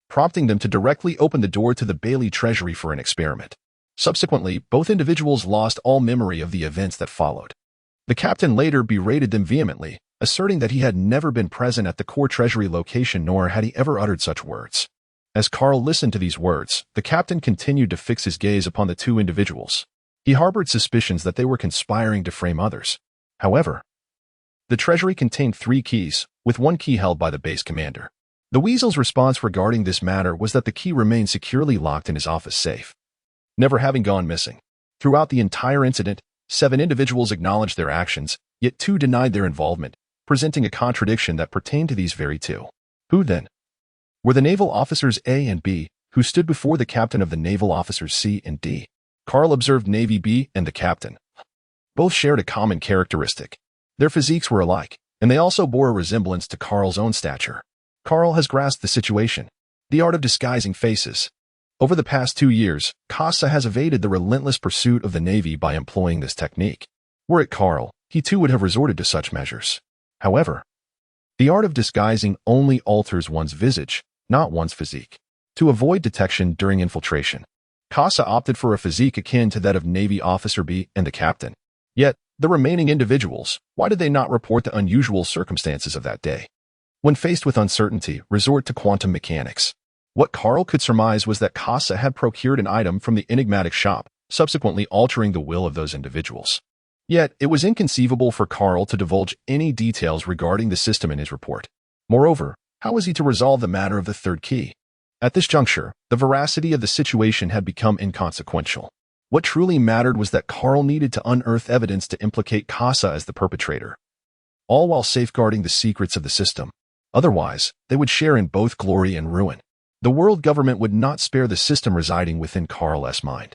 prompting them to directly open the door to the Bailey treasury for an experiment. Subsequently, both individuals lost all memory of the events that followed. The captain later berated them vehemently, asserting that he had never been present at the core treasury location nor had he ever uttered such words. As Carl listened to these words, the captain continued to fix his gaze upon the 2 individuals. He harbored suspicions that they were conspiring to frame others. However, the treasury contained 3 keys, with 1 key held by the base commander. The Weasel's response regarding this matter was that the key remained securely locked in his office safe, never having gone missing. Throughout the entire incident, 7 individuals acknowledged their actions, yet 2 denied their involvement, presenting a contradiction that pertained to these very 2. Who then were the naval officers A and B, who stood before the captain of the naval officers C and D? Carl observed Navy B and the captain. Both shared a common characteristic. Their physiques were alike, and they also bore a resemblance to Carl's own stature. Carl has grasped the situation. The art of disguising faces. Over the past 2 years, Kasa has evaded the relentless pursuit of the Navy by employing this technique. Were it Carl, he too would have resorted to such measures. However, the art of disguising only alters one's visage, not one's physique. To avoid detection during infiltration, Kasa opted for a physique akin to that of Navy Officer B and the captain. Yet, the remaining individuals, why did they not report the unusual circumstances of that day? When faced with uncertainty, resort to quantum mechanics. What Carl could surmise was that Kasa had procured an item from the enigmatic shop, subsequently altering the will of those individuals. Yet, it was inconceivable for Carl to divulge any details regarding the system in his report. Moreover, how was he to resolve the matter of the third key? At this juncture, the veracity of the situation had become inconsequential. What truly mattered was that Carl needed to unearth evidence to implicate Kasa as the perpetrator, all while safeguarding the secrets of the system. Otherwise, they would share in both glory and ruin. The world government would not spare the system residing within Carl's mind.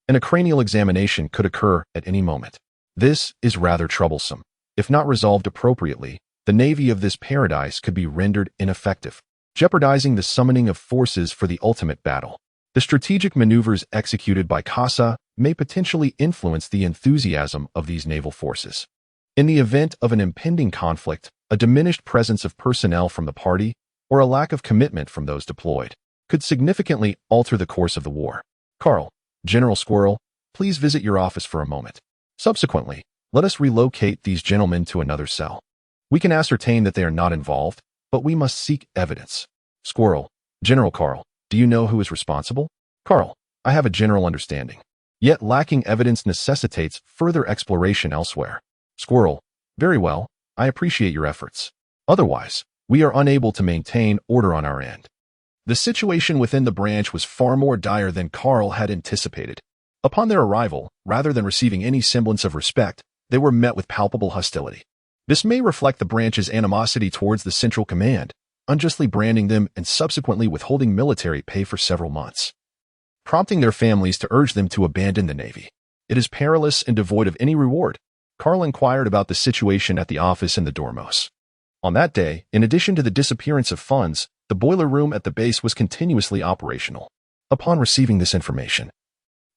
And a cranial examination could occur at any moment. This is rather troublesome. If not resolved appropriately, the navy of this paradise could be rendered ineffective, jeopardizing the summoning of forces for the ultimate battle. The strategic maneuvers executed by Kasa may potentially influence the enthusiasm of these naval forces. In the event of an impending conflict, a diminished presence of personnel from the party, or a lack of commitment from those deployed, could significantly alter the course of the war. Carl, General Squirrel, please visit your office for a moment. Subsequently, let us relocate these gentlemen to another cell. We can ascertain that they are not involved, but we must seek evidence. Squirrel, General Carl, do you know who is responsible? Carl, I have a general understanding. Yet lacking evidence necessitates further exploration elsewhere. Squirrel, very well, I appreciate your efforts. Otherwise, we are unable to maintain order on our end. The situation within the branch was far more dire than Carl had anticipated. Upon their arrival, rather than receiving any semblance of respect, they were met with palpable hostility. This may reflect the branch's animosity towards the Central Command, unjustly branding them and subsequently withholding military pay for several months, prompting their families to urge them to abandon the Navy. It is perilous and devoid of any reward. Carl inquired about the situation at the office in the Dormos. On that day, in addition to the disappearance of funds, the boiler room at the base was continuously operational. Upon receiving this information,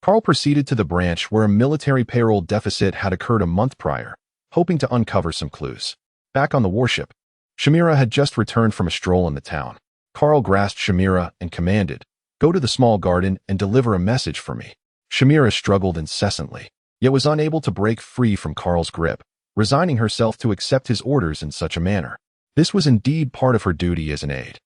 Carl proceeded to the branch where a military payroll deficit had occurred a month prior, hoping to uncover some clues. Back on the warship, Shamira had just returned from a stroll in the town. Carl grasped Shamira and commanded, "Go to the small garden and deliver a message for me." Shamira struggled incessantly, yet was unable to break free from Carl's grip, resigning herself to accept his orders in such a manner. This was indeed part of her duty as an aide,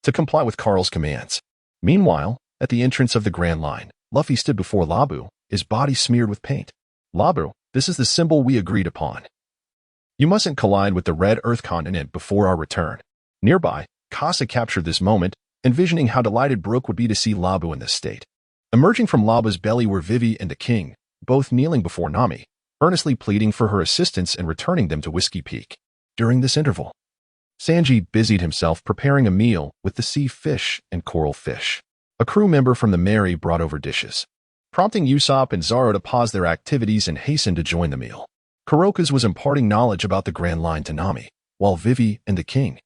to comply with Carl's commands. Meanwhile, at the entrance of the Grand Line, Luffy stood before Labu, his body smeared with paint. "Labu, this is the symbol we agreed upon. You mustn't collide with the Red Earth continent before our return." Nearby, Kasa captured this moment, envisioning how delighted Brook would be to see Labu in this state. Emerging from Labu's belly were Vivi and the king, both kneeling before Nami, earnestly pleading for her assistance in returning them to Whiskey Peak. During this interval, Sanji busied himself preparing a meal with the sea fish and coral fish. A crew member from the Mary brought over dishes, prompting Usopp and Zoro to pause their activities and hasten to join the meal. Kuroka's was imparting knowledge about the Grand Line to Nami, while Vivi and the king,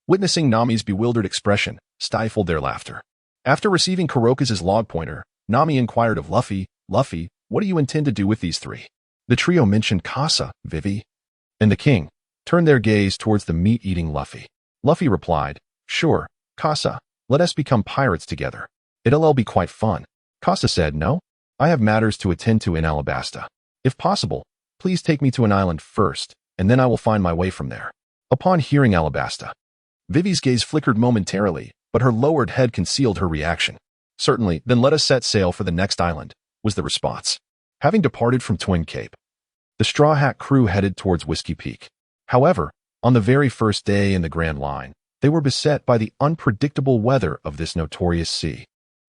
witnessing Nami's bewildered expression, stifled their laughter. After receiving Kuroka's log pointer, Nami inquired of Luffy, "Luffy, what do you intend to do with these three?" The trio mentioned Kasa, Vivi, and the king turned their gaze towards the meat-eating Luffy. Luffy replied, "Sure, Kasa, let us become pirates together. It'll be quite fun." Kasa said, "No, I have matters to attend to in Alabasta. If possible, please take me to an island first, and then I will find my way from there." Upon hearing Alabasta, Vivi's gaze flickered momentarily, but her lowered head concealed her reaction. "Certainly, then let us set sail for the next island," was the response. Having departed from Twin Cape, the Straw Hat crew headed towards Whiskey Peak. However, on the very first day in the Grand Line, they were beset by the unpredictable weather of this notorious sea.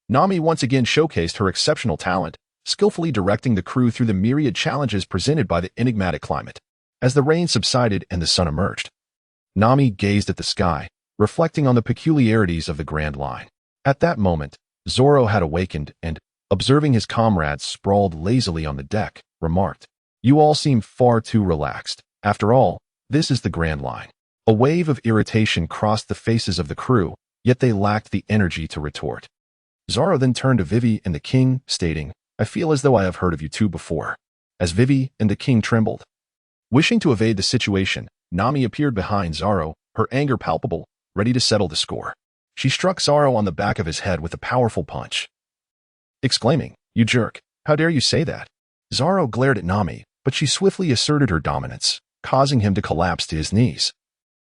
Nami once again showcased her exceptional talent, skillfully directing the crew through the myriad challenges presented by the enigmatic climate. As the rain subsided and the sun emerged, Nami gazed at the sky, reflecting on the peculiarities of the Grand Line. At that moment, Zoro had awakened and, observing his comrades sprawled lazily on the deck, remarked, "You all seem far too relaxed. After all, this is the Grand Line." A wave of irritation crossed the faces of the crew, yet they lacked the energy to retort. Zoro then turned to Vivi and the king, stating, "I feel as though I have heard of you two before." As Vivi and the king trembled, wishing to evade the situation, Nami appeared behind Zoro, her anger palpable, ready to settle the score. She struck Zoro on the back of his head with a powerful punch, exclaiming, "You jerk, how dare you say that?" Zoro glared at Nami, but she swiftly asserted her dominance, causing him to collapse to his knees,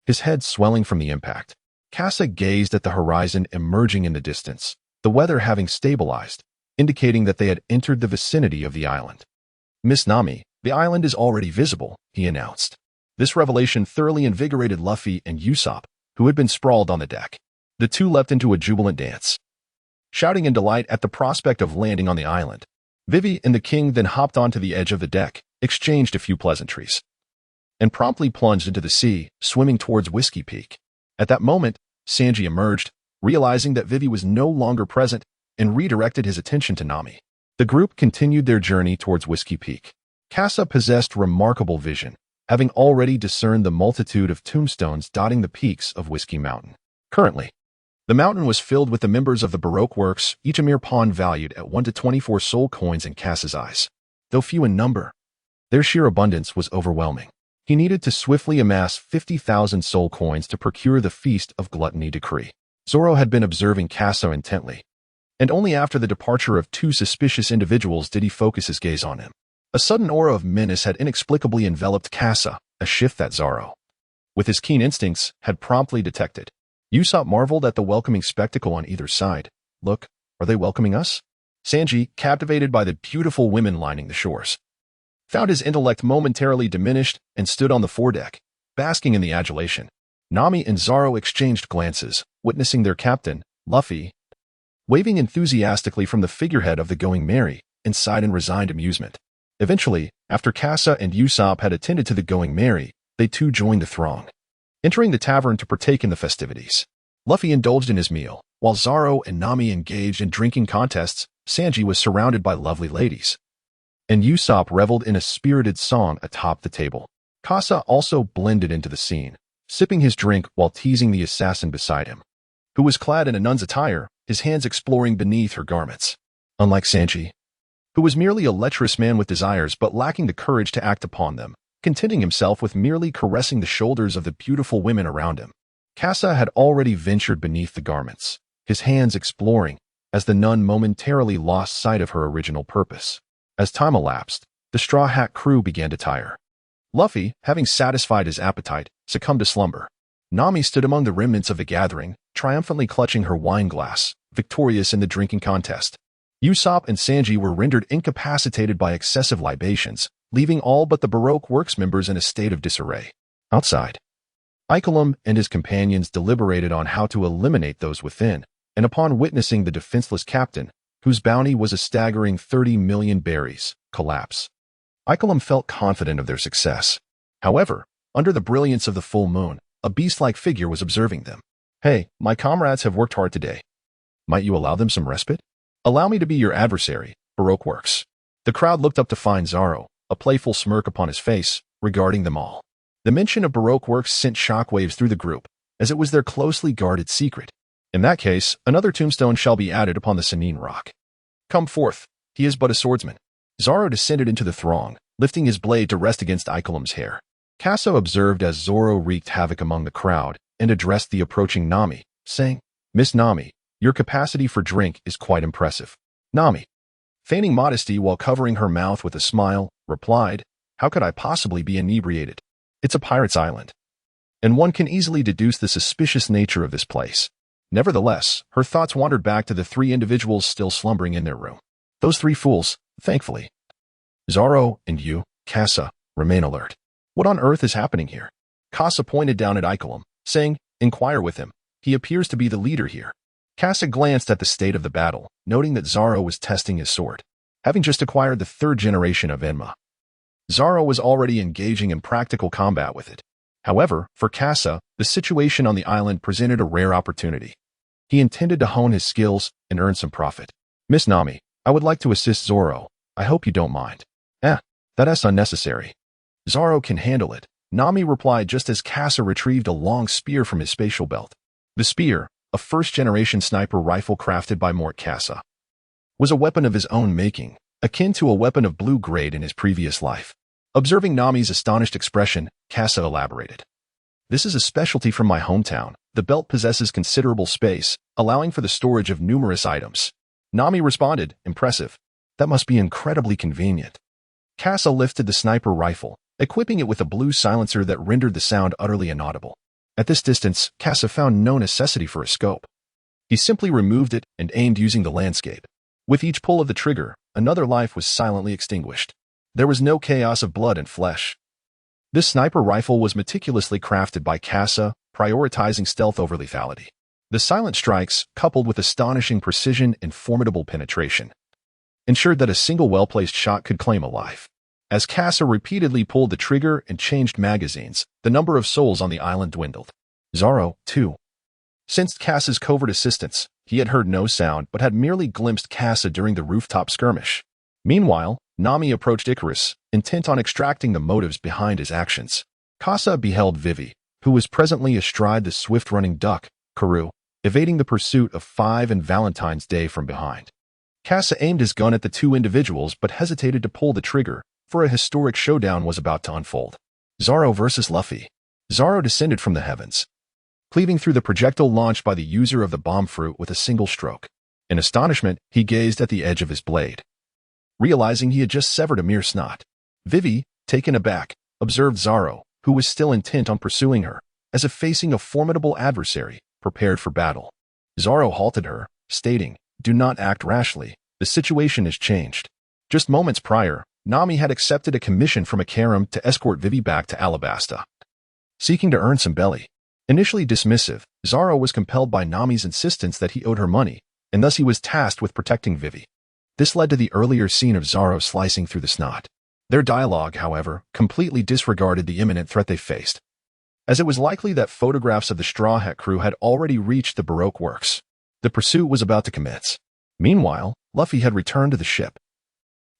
his head swelling from the impact. Kasa gazed at the horizon emerging in the distance, the weather having stabilized, indicating that they had entered the vicinity of the island. "Miss Nami, the island is already visible," he announced. This revelation thoroughly invigorated Luffy and Usopp, who had been sprawled on the deck. The two leapt into a jubilant dance, shouting in delight at the prospect of landing on the island. Vivi and the king then hopped onto the edge of the deck, exchanged a few pleasantries, and promptly plunged into the sea, swimming towards Whiskey Peak. At that moment, Sanji emerged, realizing that Vivi was no longer present, and redirected his attention to Nami. The group continued their journey towards Whiskey Peak. Kasa possessed remarkable vision, having already discerned the multitude of tombstones dotting the peaks of Whiskey Mountain. Currently, the mountain was filled with the members of the Baroque works, each a mere pawn valued at 1 to 24 soul coins in Kasa's eyes. Though few in number, their sheer abundance was overwhelming. He needed to swiftly amass 50,000 soul coins to procure the Feast of Gluttony decree. Zoro had been observing Kasa intently, and only after the departure of two suspicious individuals did he focus his gaze on him. A sudden aura of menace had inexplicably enveloped Kasa, a shift that Zoro, with his keen instincts, had promptly detected. Usopp marveled at the welcoming spectacle on either side. "Look, are they welcoming us?" Sanji, captivated by the beautiful women lining the shores, found his intellect momentarily diminished and stood on the foredeck, basking in the adulation. Nami and Zoro exchanged glances, witnessing their captain, Luffy, waving enthusiastically from the figurehead of the Going Merry, and sighed in resigned amusement. Eventually, after Kasa and Usopp had attended to the Going Merry, they too joined the throng, entering the tavern to partake in the festivities. Luffy indulged in his meal, while Zoro and Nami engaged in drinking contests. Sanji was surrounded by lovely ladies, and Usopp reveled in a spirited song atop the table. Kasa also blended into the scene, sipping his drink while teasing the assassin beside him, who was clad in a nun's attire, his hands exploring beneath her garments. Unlike Sanji, who was merely a lecherous man with desires but lacking the courage to act upon them, contenting himself with merely caressing the shoulders of the beautiful women around him, Kasa had already ventured beneath the garments, his hands exploring, as the nun momentarily lost sight of her original purpose. As time elapsed, the Straw Hat crew began to tire. Luffy, having satisfied his appetite, succumbed to slumber. Nami stood among the remnants of the gathering, triumphantly clutching her wine glass, victorious in the drinking contest. Usopp and Sanji were rendered incapacitated by excessive libations, leaving all but the Baroque Works members in a state of disarray. Outside, Ikelim and his companions deliberated on how to eliminate those within, and upon witnessing the defenseless captain, whose bounty was a staggering 30 million berries, collapse, Ikelim felt confident of their success. However, under the brilliance of the full moon, a beast-like figure was observing them. "Hey, my comrades have worked hard today. Might you allow them some respite? Allow me to be your adversary, Baroque Works." The crowd looked up to find Zoro, a playful smirk upon his face, regarding them all. The mention of Baroque Works sent shockwaves through the group, as it was their closely guarded secret. In that case, another tombstone shall be added upon the Sanine Rock. Come forth, he is but a swordsman. Zoro descended into the throng, lifting his blade to rest against Ikelim's hair. Kasa observed as Zoro wreaked havoc among the crowd, and addressed the approaching Nami, saying, "Miss Nami, your capacity for drink is quite impressive." Nami, feigning modesty while covering her mouth with a smile, replied, "How could I possibly be inebriated? It's a pirate's island, and one can easily deduce the suspicious nature of this place." Nevertheless, her thoughts wandered back to the three individuals still slumbering in their room. Those three fools, thankfully. Zoro and you, Kasa, remain alert. What on earth is happening here? Kasa pointed down at Ikelim, saying, "Inquire with him. He appears to be the leader here." Kasa glanced at the state of the battle, noting that Zoro was testing his sword, having just acquired the 3rd generation of Enma. Zoro was already engaging in practical combat with it. However, for Kasa, the situation on the island presented a rare opportunity. He intended to hone his skills and earn some profit. "Miss Nami, I would like to assist Zoro. I hope you don't mind." That's unnecessary. Zoro can handle it," Nami replied just as Kasa retrieved a long spear from his spatial belt. The spear, a 1st-generation sniper rifle crafted by Mort Kasa, was a weapon of his own making, akin to a weapon of blue grade in his previous life. Observing Nami's astonished expression, Kasa elaborated. "This is a specialty from my hometown. The belt possesses considerable space, allowing for the storage of numerous items." Nami responded, "Impressive. That must be incredibly convenient." Kasa lifted the sniper rifle, equipping it with a blue silencer that rendered the sound utterly inaudible. At this distance, Kasa found no necessity for a scope. He simply removed it and aimed using the landscape. With each pull of the trigger, another life was silently extinguished. There was no chaos of blood and flesh. This sniper rifle was meticulously crafted by Kasa, prioritizing stealth over lethality. The silent strikes, coupled with astonishing precision and formidable penetration, ensured that a single well-placed shot could claim a life. As Kasa repeatedly pulled the trigger and changed magazines, the number of souls on the island dwindled. Zoro, too, sensed Kasa's covert assistance. He had heard no sound but had merely glimpsed Kasa during the rooftop skirmish. Meanwhile, Nami approached Icarus, intent on extracting the motives behind his actions. Kasa beheld Vivi, who was presently astride the swift-running duck, Karoo, evading the pursuit of Five and Valentine's Day from behind. Kasa aimed his gun at the two individuals but hesitated to pull the trigger, for a historic showdown was about to unfold. Zoro versus Luffy. Zoro descended from the heavens, cleaving through the projectile launched by the user of the bomb fruit with a single stroke. In astonishment, he gazed at the edge of his blade, realizing he had just severed a mere snot. Vivi, taken aback, observed Zoro, who was still intent on pursuing her, as if facing a formidable adversary, prepared for battle. Zoro halted her, stating, "Do not act rashly. The situation has changed." Just moments prior, Nami had accepted a commission from Akaram to escort Vivi back to Alabasta, seeking to earn some belly. Initially dismissive, Zoro was compelled by Nami's insistence that he owed her money, and thus he was tasked with protecting Vivi. This led to the earlier scene of Zoro slicing through the snot. Their dialogue, however, completely disregarded the imminent threat they faced, as it was likely that photographs of the Straw Hat crew had already reached the Baroque works. The pursuit was about to commence. Meanwhile, Luffy had returned to the ship,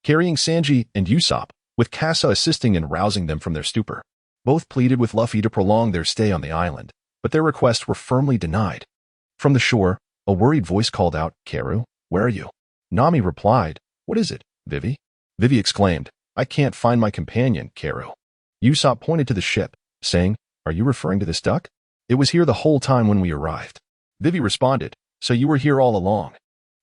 carrying Sanji and Usopp, with Kasa assisting in rousing them from their stupor. Both pleaded with Luffy to prolong their stay on the island, but their requests were firmly denied. From the shore, a worried voice called out, "Karoo, where are you?" Nami replied, "What is it, Vivi?" Vivi exclaimed, "I can't find my companion, Karoo." Usopp pointed to the ship, saying, "Are you referring to this duck? It was here the whole time when we arrived." Vivi responded, "So you were here all along."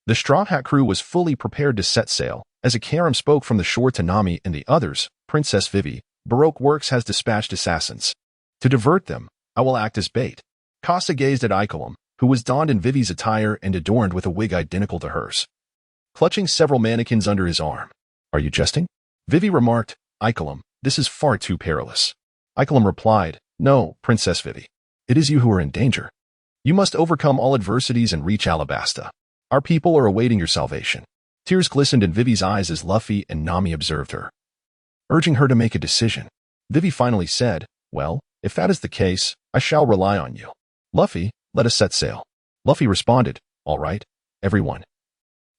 The Straw Hat crew was fully prepared to set sail, as Akaram spoke from the shore to Nami and the others. "Princess Vivi, Baroque Works has dispatched assassins. To divert them, I will act as bait." Kasa gazed at Ikelam, who was donned in Vivi's attire and adorned with a wig identical to hers, clutching several mannequins under his arm. "Are you jesting?" Vivi remarked, "Ikelam, this is far too perilous." Ikelam replied, "No, Princess Vivi. It is you who are in danger. You must overcome all adversities and reach Alabasta. Our people are awaiting your salvation." Tears glistened in Vivi's eyes as Luffy and Nami observed her, urging her to make a decision. Vivi finally said, "Well, if that is the case, I shall rely on you. Luffy, let us set sail." Luffy responded, "All right, everyone.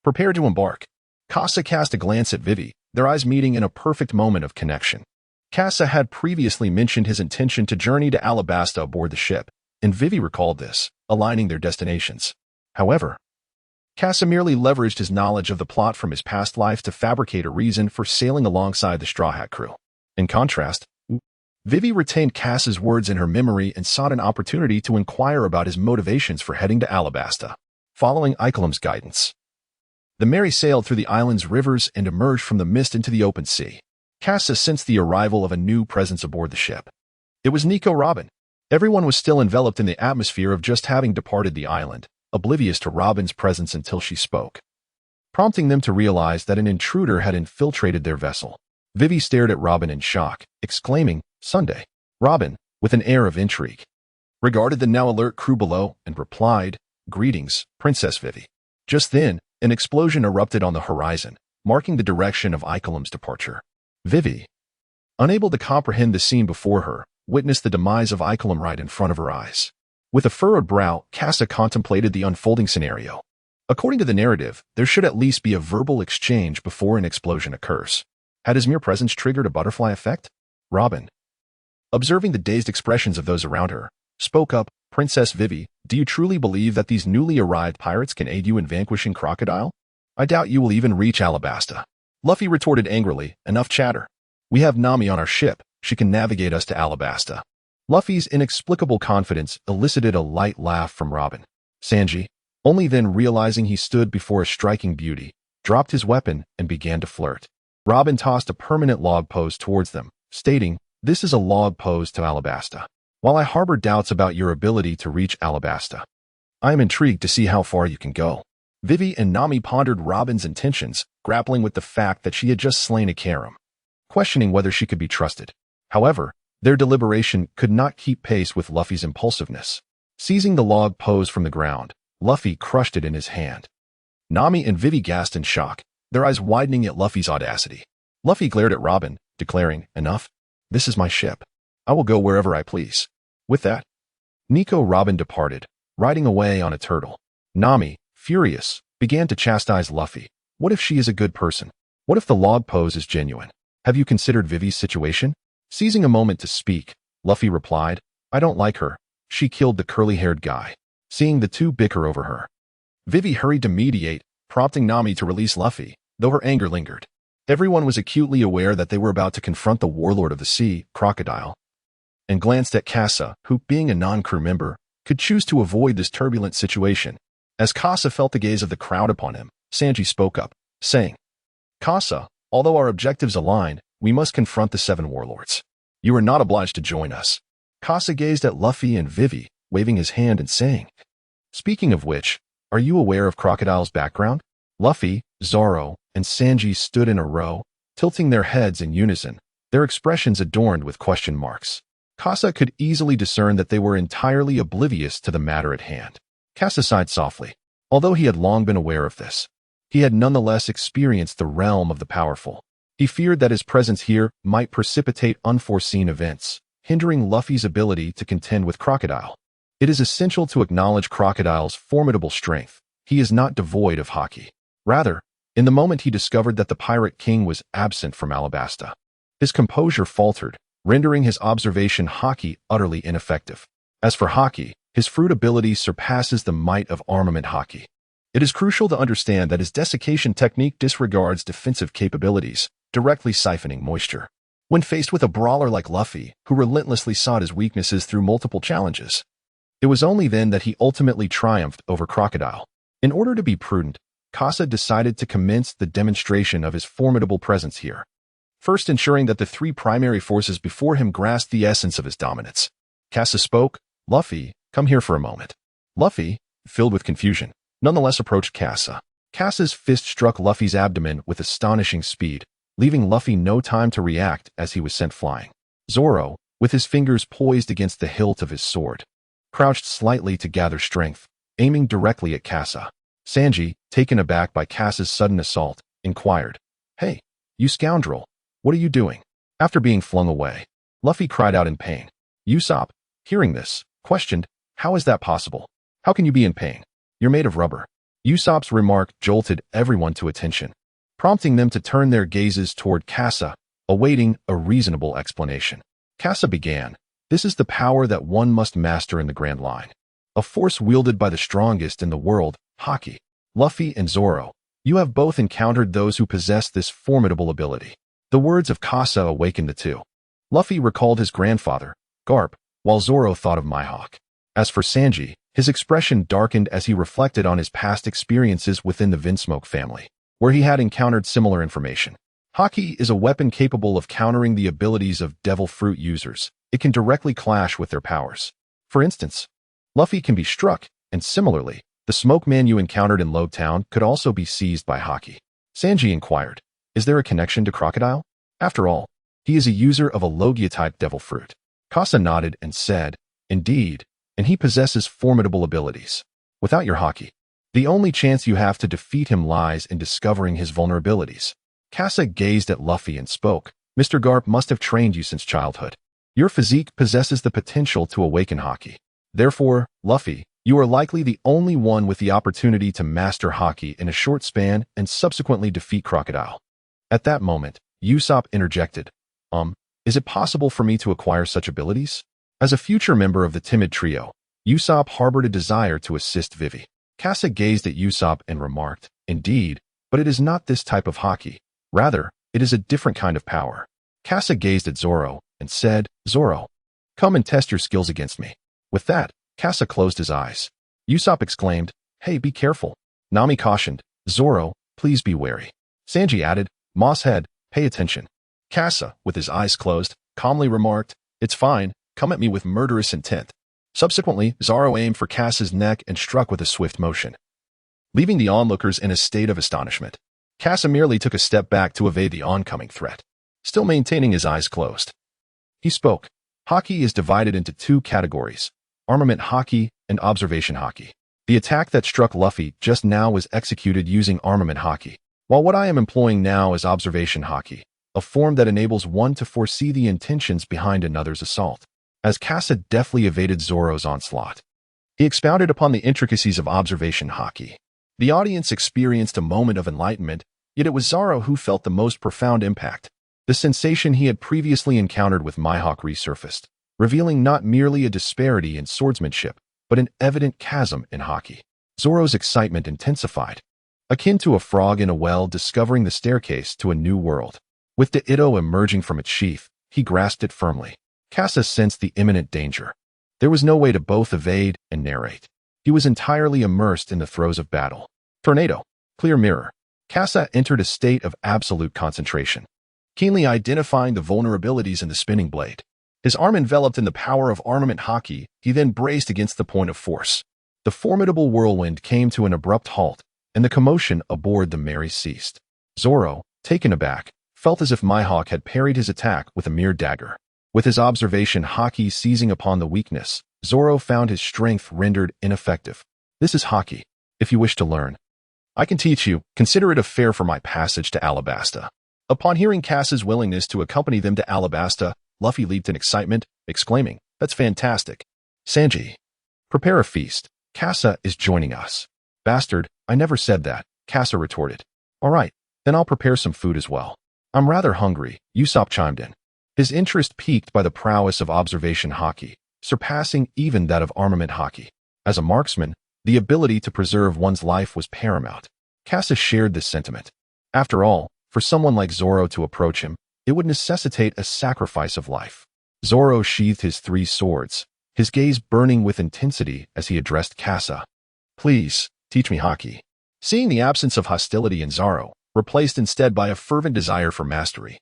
Prepare to embark." Kasa cast a glance at Vivi, their eyes meeting in a perfect moment of connection. Kasa had previously mentioned his intention to journey to Alabasta aboard the ship, and Vivi recalled this, aligning their destinations. However, Kasa merely leveraged his knowledge of the plot from his past life to fabricate a reason for sailing alongside the Straw Hat crew. In contrast, Vivi retained Kasa's words in her memory and sought an opportunity to inquire about his motivations for heading to Alabasta. Following Ikelam's guidance, the Mary sailed through the island's rivers and emerged from the mist into the open sea. Kasa sensed the arrival of a new presence aboard the ship. It was Nico Robin. Everyone was still enveloped in the atmosphere of just having departed the island, oblivious to Robin's presence until she spoke, prompting them to realize that an intruder had infiltrated their vessel. Vivi stared at Robin in shock, exclaiming, "Sunday." Robin, with an air of intrigue, regarded the now alert crew below and replied, "Greetings, Princess Vivi." Just then, an explosion erupted on the horizon, marking the direction of Ikelam's departure. Vivi, unable to comprehend the scene before her, witnessed the demise of Ikelam right in front of her eyes. With a furrowed brow, Kasa contemplated the unfolding scenario. According to the narrative, there should at least be a verbal exchange before an explosion occurs. Had his mere presence triggered a butterfly effect? Robin, observing the dazed expressions of those around her, spoke up, "Princess Vivi, do you truly believe that these newly arrived pirates can aid you in vanquishing Crocodile? I doubt you will even reach Alabasta." Luffy retorted angrily, "Enough chatter. We have Nami on our ship. She can navigate us to Alabasta." Luffy's inexplicable confidence elicited a light laugh from Robin. Sanji, only then realizing he stood before a striking beauty, dropped his weapon and began to flirt. Robin tossed a permanent log pose towards them, stating, "This is a log pose to Alabasta. While I harbor doubts about your ability to reach Alabasta, I am intrigued to see how far you can go." Vivi and Nami pondered Robin's intentions, grappling with the fact that she had just slain a Karam, questioning whether she could be trusted. However, their deliberation could not keep pace with Luffy's impulsiveness. Seizing the log pose from the ground, Luffy crushed it in his hand. Nami and Vivi gasped in shock, their eyes widening at Luffy's audacity. Luffy glared at Robin, declaring, "Enough. This is my ship. I will go wherever I please." With that, Nico Robin departed, riding away on a turtle. Nami, furious, began to chastise Luffy. What if she is a good person? What if the log pose is genuine? Have you considered Vivi's situation? Seizing a moment to speak, Luffy replied, "I don't like her. She killed the curly-haired guy." Seeing the two bicker over her, Vivi hurried to mediate, prompting Nami to release Luffy, though her anger lingered. Everyone was acutely aware that they were about to confront the warlord of the sea, Crocodile, and glanced at Kasa, who, being a non-crew member, could choose to avoid this turbulent situation. As Kasa felt the gaze of the crowd upon him, Sanji spoke up, saying, "Kasa, although our objectives align, we must confront the 7 warlords. You are not obliged to join us." Kasa gazed at Luffy and Vivi, waving his hand and saying, "Speaking of which, are you aware of Crocodile's background?" Luffy, Zoro, and Sanji stood in a row, tilting their heads in unison, their expressions adorned with question marks. Kasa could easily discern that they were entirely oblivious to the matter at hand. Kasa sighed softly. Although he had long been aware of this, he had nonetheless experienced the realm of the powerful. He feared that his presence here might precipitate unforeseen events, hindering Luffy's ability to contend with Crocodile. It is essential to acknowledge Crocodile's formidable strength. He is not devoid of haki. Rather, in the moment he discovered that the Pirate King was absent from Alabasta, his composure faltered, rendering his observation haki utterly ineffective. As for haki, his fruit ability surpasses the might of armament haki. It is crucial to understand that his desiccation technique disregards defensive capabilities, directly siphoning moisture. When faced with a brawler like Luffy, who relentlessly sought his weaknesses through multiple challenges, it was only then that he ultimately triumphed over Crocodile. In order to be prudent, Kasa decided to commence the demonstration of his formidable presence here, first ensuring that the 3 primary forces before him grasped the essence of his dominance. Kasa spoke, "Luffy, come here for a moment." Luffy, filled with confusion, nonetheless approached Kasa. Kasa's fist struck Luffy's abdomen with astonishing speed, leaving Luffy no time to react as he was sent flying. Zoro, with his fingers poised against the hilt of his sword, crouched slightly to gather strength, aiming directly at Kasa. Sanji, taken aback by Kasa's sudden assault, inquired, "Hey, you scoundrel, what are you doing?" After being flung away, Luffy cried out in pain. Usopp, hearing this, questioned, "How is that possible? How can you be in pain? You're made of rubber." Usopp's remark jolted everyone to attention, prompting them to turn their gazes toward Kasa, awaiting a reasonable explanation. Kasa began, "This is the power that one must master in the Grand Line. A force wielded by the strongest in the world, haki. Luffy and Zoro, you have both encountered those who possess this formidable ability." The words of Kasa awakened the two. Luffy recalled his grandfather, Garp, while Zoro thought of Mihawk. As for Sanji, his expression darkened as he reflected on his past experiences within the Vinsmoke family, where he had encountered similar information. Haki is a weapon capable of countering the abilities of devil fruit users. It can directly clash with their powers. For instance, Luffy can be struck, and similarly, the smoke man you encountered in Lobetown could also be seized by haki. Sanji inquired, "Is there a connection to Crocodile? After all, he is a user of a Logia-type devil fruit." Kasa nodded and said, "Indeed, and he possesses formidable abilities. Without your haki, the only chance you have to defeat him lies in discovering his vulnerabilities." Kasa gazed at Luffy and spoke, "Mr. Garp must have trained you since childhood. Your physique possesses the potential to awaken haki. Therefore, Luffy, you are likely the only one with the opportunity to master haki in a short span and subsequently defeat Crocodile." At that moment, Usopp interjected, Is it possible for me to acquire such abilities?" As a future member of the timid trio, Usopp harbored a desire to assist Vivi. Kasa gazed at Usopp and remarked, "Indeed, but it is not this type of haki. Rather, it is a different kind of power." Kasa gazed at Zoro and said, "Zoro, come and test your skills against me." With that, Kasa closed his eyes. Usopp exclaimed, "Hey, be careful." Nami cautioned, "Zoro, please be wary." Sanji added, "Moss Head, pay attention." Kasa, with his eyes closed, calmly remarked, "It's fine, come at me with murderous intent." Subsequently, Zoro aimed for Kasa's neck and struck with a swift motion. leaving the onlookers in a state of astonishment. Kasa merely took a step back to evade the oncoming threat, still maintaining his eyes closed. He spoke. Haki is divided into two categories: armament haki and observation haki. The attack that struck Luffy just now was executed using armament haki, while what I am employing now is observation haki, a form that enables one to foresee the intentions behind another's assault. As Kasa deftly evaded Zoro's onslaught, he expounded upon the intricacies of observation haki. The audience experienced a moment of enlightenment, yet it was Zoro who felt the most profound impact. The sensation he had previously encountered with Mihawk resurfaced, revealing not merely a disparity in swordsmanship, but an evident chasm in haki. Zoro's excitement intensified, akin to a frog in a well discovering the staircase to a new world. With the Itto emerging from its sheath, he grasped it firmly. Kasa sensed the imminent danger. There was no way to both evade and narrate. He was entirely immersed in the throes of battle. Tornado. Clear mirror. Kasa entered a state of absolute concentration, keenly identifying the vulnerabilities in the spinning blade. His arm enveloped in the power of armament haki, he then braced against the point of force. The formidable whirlwind came to an abrupt halt, and the commotion aboard the Mary ceased. Zoro, taken aback, felt as if Mihawk had parried his attack with a mere dagger. With his observation haki seizing upon the weakness, Zoro found his strength rendered ineffective. This is haki. If you wish to learn, I can teach you. Consider it a fare for my passage to Alabasta. Upon hearing Kasa's willingness to accompany them to Alabasta, Luffy leaped in excitement, exclaiming, "That's fantastic. Sanji, prepare a feast. Kasa is joining us." "Bastard, I never said that," Kasa retorted. "All right, then I'll prepare some food as well. I'm rather hungry," Usopp chimed in, his interest piqued by the prowess of observation haki, surpassing even that of armament haki. As a marksman, the ability to preserve one's life was paramount. Kasa shared this sentiment. After all, for someone like Zoro to approach him, it would necessitate a sacrifice of life. Zoro sheathed his three swords, his gaze burning with intensity as he addressed Kasa. "Please, teach me haki." Seeing the absence of hostility in Zoro, replaced instead by a fervent desire for mastery,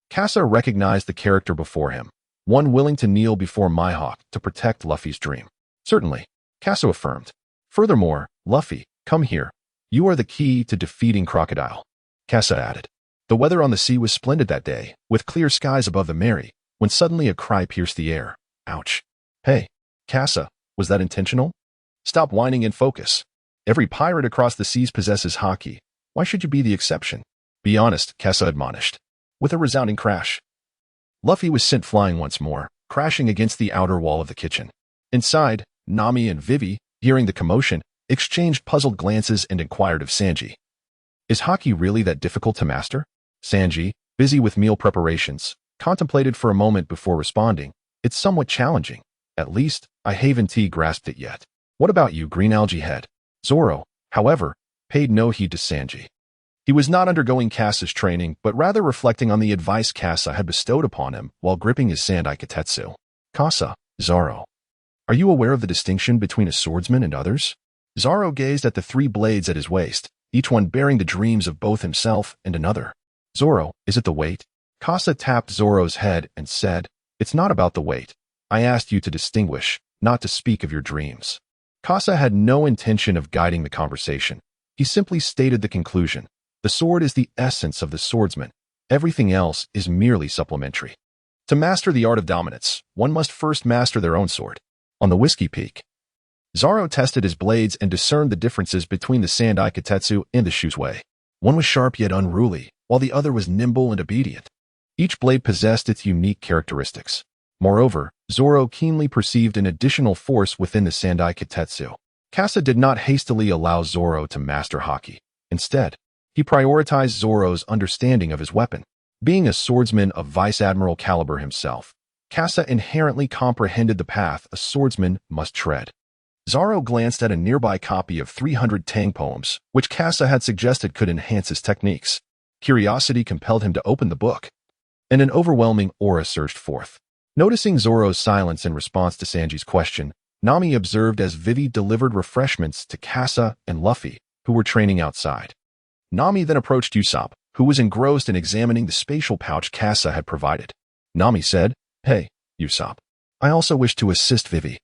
Kasa recognized the character before him, one willing to kneel before Mihawk to protect Luffy's dream. "Certainly," Kasa affirmed. "Furthermore, Luffy, come here. You are the key to defeating Crocodile," Kasa added. The weather on the sea was splendid that day, with clear skies above the Mary, when suddenly a cry pierced the air. "Ouch." "Hey, Kasa, was that intentional? Stop whining and focus. Every pirate across the seas possesses haki. Why should you be the exception?" "Be honest," Kasa admonished. With a resounding crash, Luffy was sent flying once more, crashing against the outer wall of the kitchen. Inside, Nami and Vivi, hearing the commotion, exchanged puzzled glances and inquired of Sanji. "Is haki really that difficult to master?" Sanji, busy with meal preparations, contemplated for a moment before responding. "It's somewhat challenging. At least, I haven't grasped it yet. What about you, green algae head?" Zoro, however, paid no heed to Sanji. He was not undergoing Kasa's training, but rather reflecting on the advice Kasa had bestowed upon him while gripping his sandai kitetsu. "Kasa, Zoro, are you aware of the distinction between a swordsman and others?" Zoro gazed at the three blades at his waist, each one bearing the dreams of both himself and another. "Zoro, is it the weight?" Kasa tapped Zoro's head and said, "It's not about the weight. I asked you to distinguish, not to speak of your dreams." Kasa had no intention of guiding the conversation. He simply stated the conclusion. The sword is the essence of the swordsman. Everything else is merely supplementary. To master the art of dominance, one must first master their own sword. On the Whiskey Peak, Zoro tested his blades and discerned the differences between the Sandai Kitetsu and the Shusui. One was sharp yet unruly, while the other was nimble and obedient. Each blade possessed its unique characteristics. Moreover, Zoro keenly perceived an additional force within the Sandai Kitetsu. Kasa did not hastily allow Zoro to master haki. Instead, he prioritized Zoro's understanding of his weapon. Being a swordsman of Vice Admiral caliber himself, Kasa inherently comprehended the path a swordsman must tread. Zoro glanced at a nearby copy of 300 Tang poems, which Kasa had suggested could enhance his techniques. Curiosity compelled him to open the book, and an overwhelming aura surged forth. Noticing Zoro's silence in response to Sanji's question, Nami observed as Vivi delivered refreshments to Kasa and Luffy, who were training outside. Nami then approached Usopp, who was engrossed in examining the spatial pouch Kasa had provided. Nami said, "Hey, Usopp, I also wish to assist Vivi.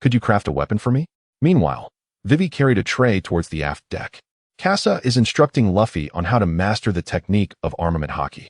Could you craft a weapon for me?" Meanwhile, Vivi carried a tray towards the aft deck. Kasa is instructing Luffy on how to master the technique of armament haki,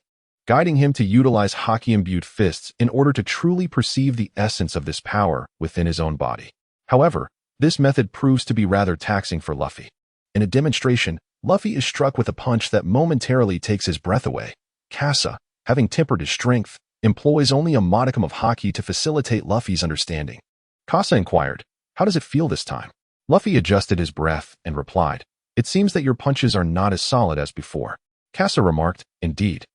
guiding him to utilize haki-imbued fists in order to truly perceive the essence of this power within his own body. However, this method proves to be rather taxing for Luffy. In a demonstration, Luffy is struck with a punch that momentarily takes his breath away. Kasa, having tempered his strength, employs only a modicum of haki to facilitate Luffy's understanding. Kasa inquired, "How does it feel this time?" Luffy adjusted his breath and replied, "It seems that your punches are not as solid as before." Kasa remarked, "Indeed.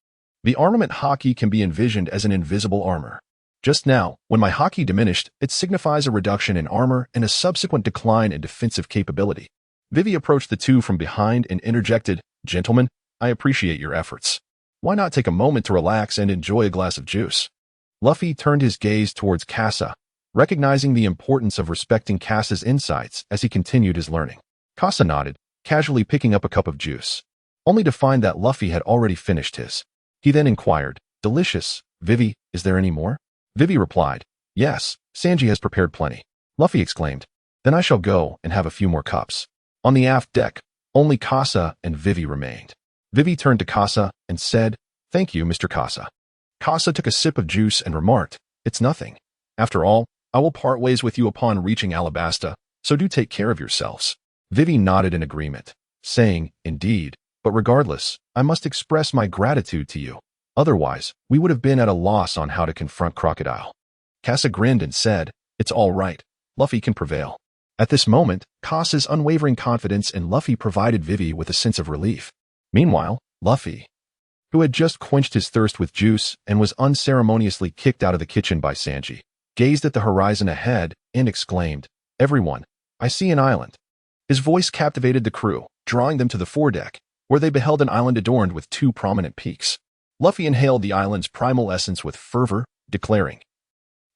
The armament haki can be envisioned as an invisible armor. Just now, when my haki diminished, it signifies a reduction in armor and a subsequent decline in defensive capability." Vivi approached the two from behind and interjected, "Gentlemen, I appreciate your efforts. Why not take a moment to relax and enjoy a glass of juice?" Luffy turned his gaze towards Kasa, recognizing the importance of respecting Kasa's insights as he continued his learning. Kasa nodded, casually picking up a cup of juice, only to find that Luffy had already finished his. He then inquired, "Delicious. Vivi, is there any more?" Vivi replied, "Yes, Sanji has prepared plenty." Luffy exclaimed, "Then I shall go and have a few more cups." On the aft deck, only Kasa and Vivi remained. Vivi turned to Kasa and said, "Thank you, Mr. Kasa." Kasa took a sip of juice and remarked, "It's nothing. After all, I will part ways with you upon reaching Alabasta, so do take care of yourselves." Vivi nodded in agreement, saying, "Indeed, but regardless, I must express my gratitude to you. Otherwise, we would have been at a loss on how to confront Crocodile." Kasa grinned and said, "It's all right. Luffy can prevail." At this moment, Kasa's unwavering confidence in Luffy provided Vivi with a sense of relief. Meanwhile, Luffy, who had just quenched his thirst with juice and was unceremoniously kicked out of the kitchen by Sanji, gazed at the horizon ahead and exclaimed, "Everyone, I see an island." His voice captivated the crew, drawing them to the foredeck, where they beheld an island adorned with two prominent peaks. Luffy inhaled the island's primal essence with fervor, declaring,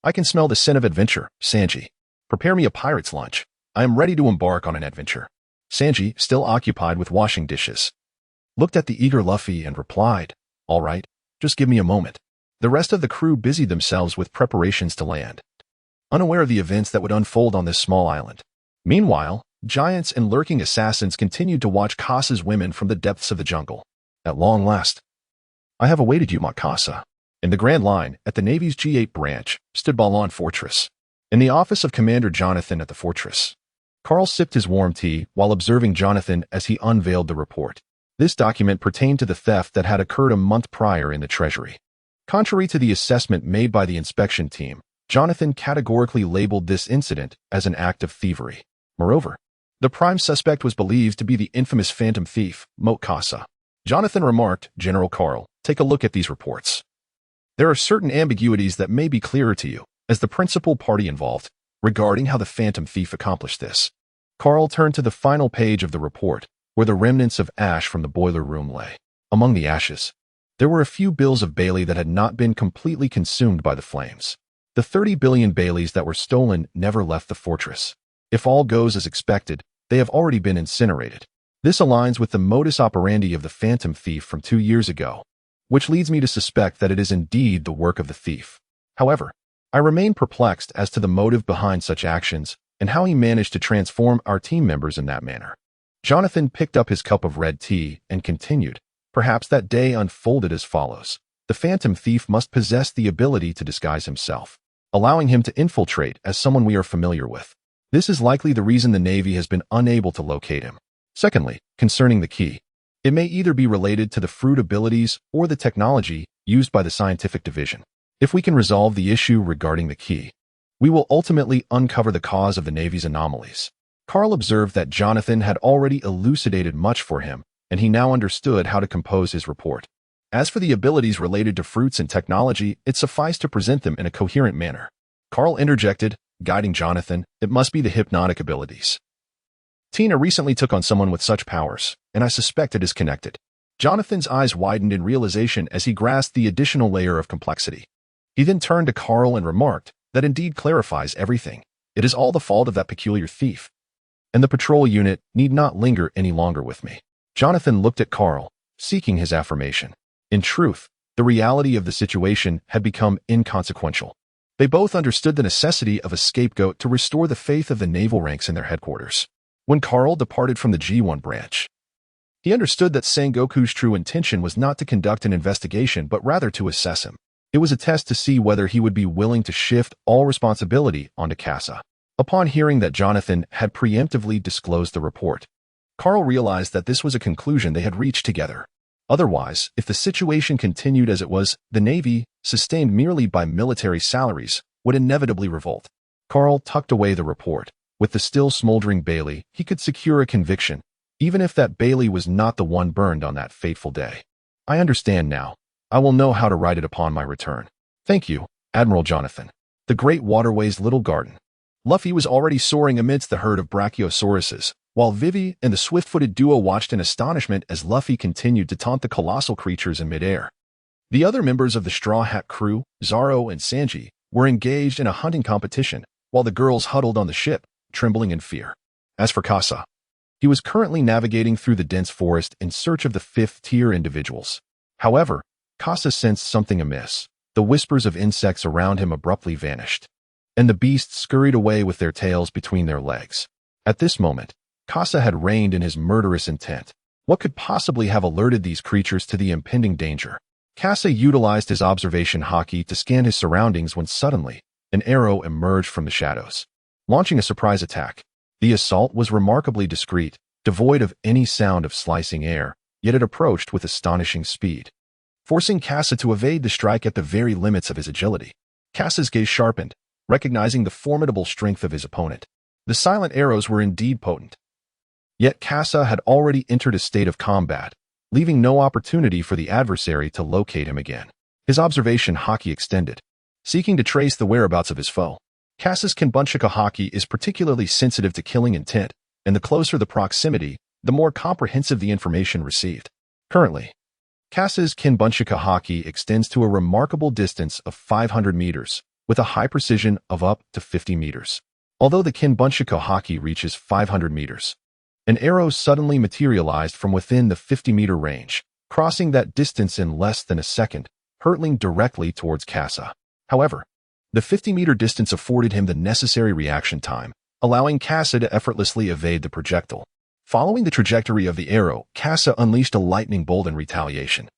"I can smell the scent of adventure, Sanji. Prepare me a pirate's lunch. I am ready to embark on an adventure." Sanji, still occupied with washing dishes, looked at the eager Luffy and replied, "All right, just give me a moment." The rest of the crew busied themselves with preparations to land, unaware of the events that would unfold on this small island. Meanwhile, giants and lurking assassins continued to watch Kasa's women from the depths of the jungle. At long last, "I have awaited you, Kasa." In the Grand Line, at the Navy's G8 branch, stood Balon Fortress. In the office of Commander Jonathan at the fortress, Carl sipped his warm tea while observing Jonathan as he unveiled the report. This document pertained to the theft that had occurred a month prior in the treasury. Contrary to the assessment made by the inspection team, Jonathan categorically labeled this incident as an act of thievery. Moreover, the prime suspect was believed to be the infamous phantom thief, Kasa. Jonathan remarked, "General Carl, take a look at these reports. There are certain ambiguities that may be clearer to you, as the principal party involved, regarding how the phantom thief accomplished this." Carl turned to the final page of the report, where the remnants of ash from the boiler room lay. Among the ashes, there were a few bills of Bailey that had not been completely consumed by the flames. The 30 billion Baileys that were stolen never left the fortress. If all goes as expected, they have already been incinerated. This aligns with the modus operandi of the phantom thief from 2 years ago, which leads me to suspect that it is indeed the work of the thief. However, I remain perplexed as to the motive behind such actions and how he managed to transform our team members in that manner. Jonathan picked up his cup of red tea and continued, "Perhaps that day unfolded as follows. The phantom thief must possess the ability to disguise himself, allowing him to infiltrate as someone we are familiar with. This is likely the reason the Navy has been unable to locate him. Secondly, concerning the key, it may either be related to the fruit abilities or the technology used by the scientific division. If we can resolve the issue regarding the key, we will ultimately uncover the cause of the Navy's anomalies." Carl observed that Jonathan had already elucidated much for him, and he now understood how to compose his report. As for the abilities related to fruits and technology, it sufficed to present them in a coherent manner. Carl interjected, guiding Jonathan, "It must be the hypnotic abilities. Tina recently took on someone with such powers, and I suspect it is connected." Jonathan's eyes widened in realization as he grasped the additional layer of complexity. He then turned to Carl and remarked, "That indeed clarifies everything. It is all the fault of that peculiar thief, and the patrol unit need not linger any longer with me." Jonathan looked at Carl, seeking his affirmation. In truth, the reality of the situation had become inconsequential. They both understood the necessity of a scapegoat to restore the faith of the naval ranks in their headquarters. When Carl departed from the G1 branch, he understood that Sengoku's true intention was not to conduct an investigation but rather to assess him. It was a test to see whether he would be willing to shift all responsibility onto Kasa. Upon hearing that Jonathan had preemptively disclosed the report, Carl realized that this was a conclusion they had reached together. Otherwise, if the situation continued as it was, the Navy, sustained merely by military salaries, would inevitably revolt. Carl tucked away the report. With the still smoldering Bailey, he could secure a conviction, even if that Bailey was not the one burned on that fateful day. I understand now. I will know how to write it upon my return. Thank you, Admiral Jonathan. The Great Waterway's little garden. Luffy was already soaring amidst the herd of brachiosauruses, while Vivi and the swift-footed duo watched in astonishment as Luffy continued to taunt the colossal creatures in midair. The other members of the Straw Hat crew, Zoro and Sanji, were engaged in a hunting competition, while the girls huddled on the ship, trembling in fear. As for Kasa, he was currently navigating through the dense forest in search of the fifth-tier individuals. However, Kasa sensed something amiss. The whispers of insects around him abruptly vanished, and the beasts scurried away with their tails between their legs. At this moment, Kasa had reined in his murderous intent. What could possibly have alerted these creatures to the impending danger? Kasa utilized his observation haki to scan his surroundings when suddenly, an arrow emerged from the shadows, launching a surprise attack. The assault was remarkably discreet, devoid of any sound of slicing air, yet it approached with astonishing speed, forcing Kasa to evade the strike at the very limits of his agility. Kasa's gaze sharpened, recognizing the formidable strength of his opponent. The silent arrows were indeed potent. Yet Kasa had already entered a state of combat, leaving no opportunity for the adversary to locate him again. His observation haki extended, seeking to trace the whereabouts of his foe. Kasa's Kinbunshika haki is particularly sensitive to killing intent, and the closer the proximity, the more comprehensive the information received. Currently, Kasa's Kinbunshika haki extends to a remarkable distance of 500 meters, with a high precision of up to 50 meters. Although the Kinbunshika haki reaches 500 meters, an arrow suddenly materialized from within the 50-meter range, crossing that distance in less than a second, hurtling directly towards Kasa. However, the 50-meter distance afforded him the necessary reaction time, allowing Kasa to effortlessly evade the projectile. Following the trajectory of the arrow, Kasa unleashed a lightning bolt in retaliation.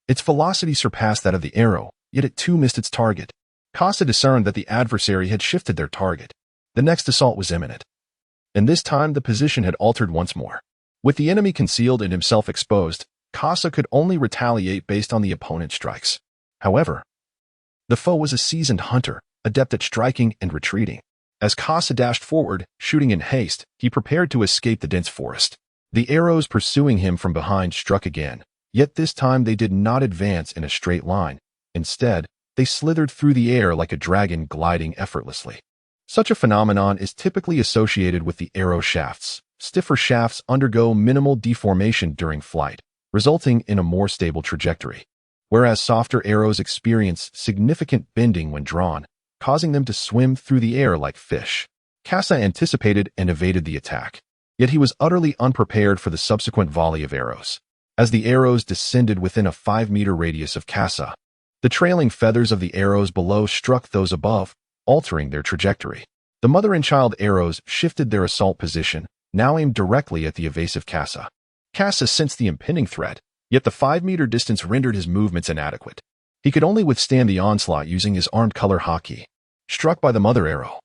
Its velocity surpassed that of the arrow, yet it too missed its target. Kasa discerned that the adversary had shifted their target. The next assault was imminent, and this time the position had altered once more. With the enemy concealed and himself exposed, Kasa could only retaliate based on the opponent's strikes. However, the foe was a seasoned hunter, adept at striking and retreating. As Kasa dashed forward, shooting in haste, he prepared to escape the dense forest. The arrows pursuing him from behind struck again, yet this time they did not advance in a straight line. Instead, they slithered through the air like a dragon gliding effortlessly. Such a phenomenon is typically associated with the arrow shafts. Stiffer shafts undergo minimal deformation during flight, resulting in a more stable trajectory, whereas softer arrows experience significant bending when drawn, causing them to swim through the air like fish. Kasa anticipated and evaded the attack, yet he was utterly unprepared for the subsequent volley of arrows. As the arrows descended within a 5-meter radius of Kasa, the trailing feathers of the arrows below struck those above, altering their trajectory. The mother and child arrows shifted their assault position, now aimed directly at the evasive Kasa. Kasa sensed the impending threat, yet the 5-meter distance rendered his movements inadequate. He could only withstand the onslaught using his armed color haki. Struck by the mother arrow,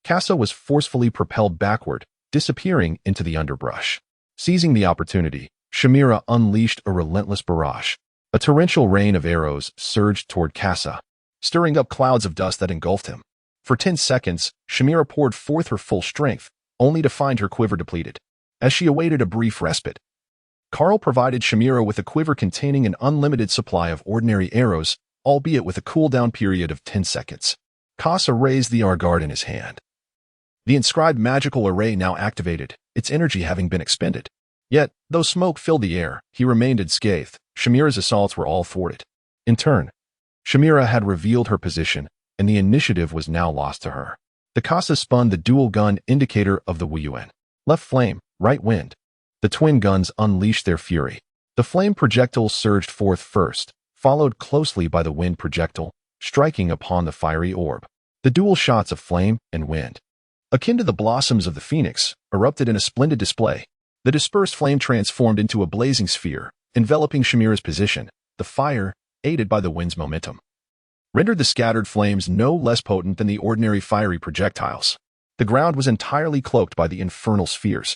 Kasa was forcefully propelled backward, disappearing into the underbrush. Seizing the opportunity, Shamira unleashed a relentless barrage. A torrential rain of arrows surged toward Kasa, stirring up clouds of dust that engulfed him. For 10 seconds, Shamira poured forth her full strength, only to find her quiver depleted. As she awaited a brief respite, Carl provided Shamira with a quiver containing an unlimited supply of ordinary arrows, albeit with a cooldown period of 10 seconds. Kasa raised the Argard in his hand. The inscribed magical array now activated, its energy having been expended. Yet, though smoke filled the air, he remained unscathed. Shamira's assaults were all thwarted. In turn, Shamira had revealed her position, and the initiative was now lost to her. The Kasa spun the dual gun indicator of the Wuyuan. Left flame, right wind. The twin guns unleashed their fury. The flame projectile surged forth first, followed closely by the wind projectile, striking upon the fiery orb. The dual shots of flame and wind akin to the blossoms of the phoenix, erupted in a splendid display. The dispersed flame transformed into a blazing sphere, enveloping Shamira's position. The fire, aided by the wind's momentum, rendered the scattered flames no less potent than the ordinary fiery projectiles. The ground was entirely cloaked by the infernal spheres,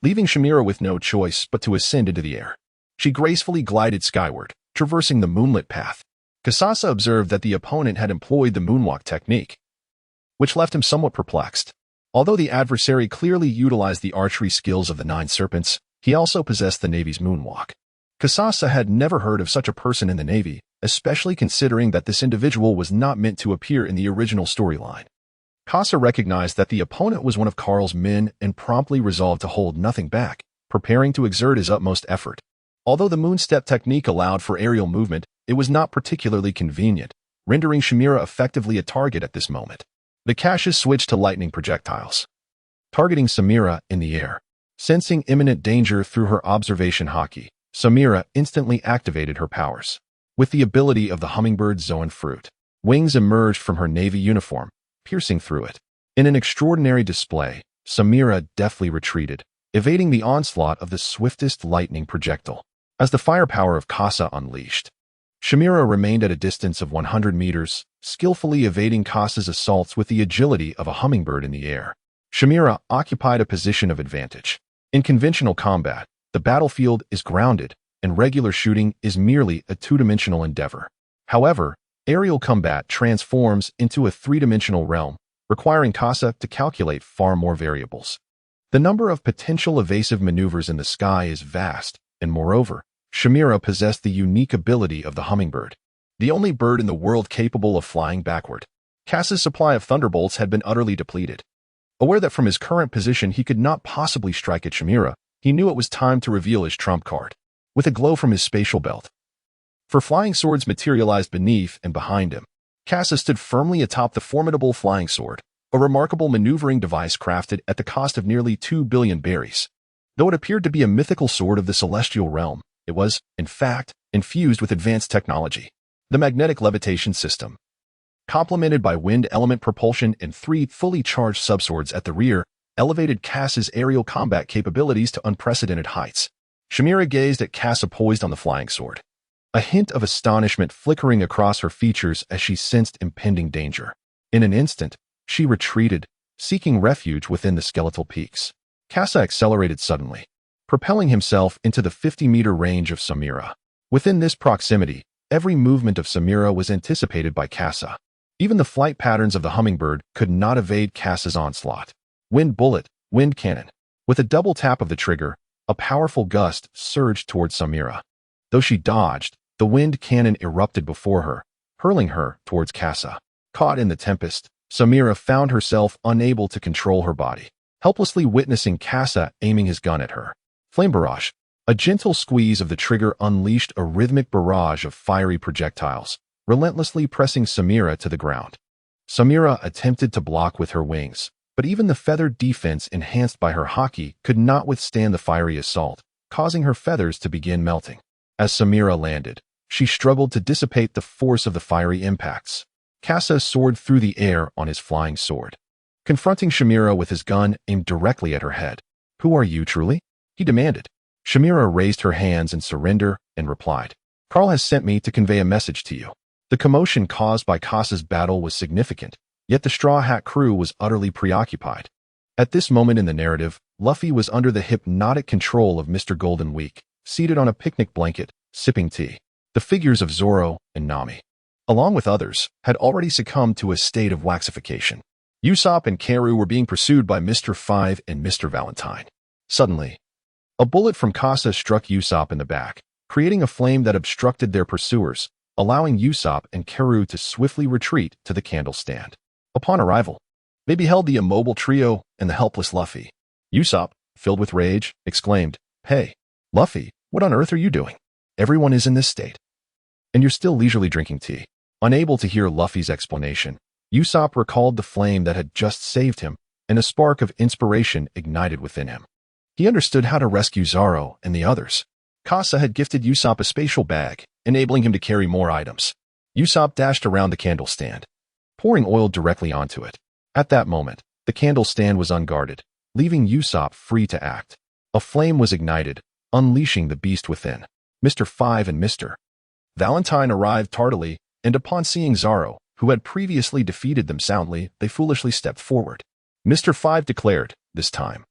leaving Shamira with no choice but to ascend into the air. She gracefully glided skyward, traversing the moonlit path. Kasa observed that the opponent had employed the moonwalk technique, which left him somewhat perplexed. Although the adversary clearly utilized the archery skills of the Nine Serpents, he also possessed the Navy's moonwalk. Kasa had never heard of such a person in the Navy, especially considering that this individual was not meant to appear in the original storyline. Kasa recognized that the opponent was one of Carl's men and promptly resolved to hold nothing back, preparing to exert his utmost effort. Although the moonstep technique allowed for aerial movement, it was not particularly convenient, rendering Shamira effectively a target at this moment. The caches switched to lightning projectiles, targeting Samira in the air. Sensing imminent danger through her observation haki, Samira instantly activated her powers. With the ability of the hummingbird Zoan fruit, wings emerged from her navy uniform, piercing through it. In an extraordinary display, Samira deftly retreated, evading the onslaught of the swiftest lightning projectile. As the firepower of Kasa unleashed, Shamira remained at a distance of 100 meters, skillfully evading Kasa's assaults with the agility of a hummingbird in the air. Shamira occupied a position of advantage. In conventional combat, the battlefield is grounded, and regular shooting is merely a two-dimensional endeavor. However, aerial combat transforms into a three-dimensional realm, requiring Kasa to calculate far more variables. The number of potential evasive maneuvers in the sky is vast, and moreover, Shamira possessed the unique ability of the hummingbird, the only bird in the world capable of flying backward. Kasa's supply of thunderbolts had been utterly depleted. Aware that from his current position he could not possibly strike at Shamira, he knew it was time to reveal his trump card. With a glow from his spatial belt, for flying swords materialized beneath and behind him. Kasa stood firmly atop the formidable flying sword, a remarkable maneuvering device crafted at the cost of nearly 2 billion berries. Though it appeared to be a mythical sword of the celestial realm, it was, in fact, infused with advanced technology. The magnetic levitation system, complemented by wind element propulsion and 3 fully charged subswords at the rear, elevated Kasa's aerial combat capabilities to unprecedented heights. Shamira gazed at Kasa poised on the flying sword, a hint of astonishment flickering across her features as she sensed impending danger. In an instant, she retreated, seeking refuge within the skeletal peaks. Kasa accelerated suddenly, propelling himself into the 50-meter range of Samira. Within this proximity, every movement of Samira was anticipated by Kasa. Even the flight patterns of the hummingbird could not evade Kasa's onslaught. Wind bullet, wind cannon. With a double tap of the trigger, a powerful gust surged towards Samira. Though she dodged, the wind cannon erupted before her, hurling her towards Kasa. Caught in the tempest, Samira found herself unable to control her body, helplessly witnessing Kasa aiming his gun at her. Flame barrage. A gentle squeeze of the trigger unleashed a rhythmic barrage of fiery projectiles, relentlessly pressing Samira to the ground. Samira attempted to block with her wings, but even the feathered defense enhanced by her haki could not withstand the fiery assault, causing her feathers to begin melting. As Samira landed, she struggled to dissipate the force of the fiery impacts. Kasa soared through the air on his flying sword, confronting Shamira with his gun aimed directly at her head. "Who are you truly?" he demanded. Shamira raised her hands in surrender and replied, "Carl has sent me to convey a message to you." The commotion caused by Kasa's battle was significant, yet the Straw Hat crew was utterly preoccupied. At this moment in the narrative, Luffy was under the hypnotic control of Mr. Golden Week, seated on a picnic blanket, sipping tea. The figures of Zoro and Nami, along with others, had already succumbed to a state of waxification. Usopp and Karu were being pursued by Mr. Five and Mr. Valentine. Suddenly, a bullet from Kasa struck Usopp in the back, creating a flame that obstructed their pursuers, allowing Usopp and Karu to swiftly retreat to the candle stand. Upon arrival, they beheld the immobile trio and the helpless Luffy. Usopp, filled with rage, exclaimed, "Hey, Luffy, what on earth are you doing? Everyone is in this state, and you're still leisurely drinking tea." Unable to hear Luffy's explanation, Usopp recalled the flame that had just saved him, and a spark of inspiration ignited within him. He understood how to rescue Zoro and the others. Kasa had gifted Usopp a spatial bag, enabling him to carry more items. Usopp dashed around the candle stand, pouring oil directly onto it. At that moment, The candle stand was unguarded, leaving Usopp free to act. A flame was ignited, unleashing the beast within. Mr. 5 and Mr. Valentine arrived tardily, and upon seeing Zoro, who had previously defeated them soundly, they foolishly stepped forward. Mr. 5 declared, "This time,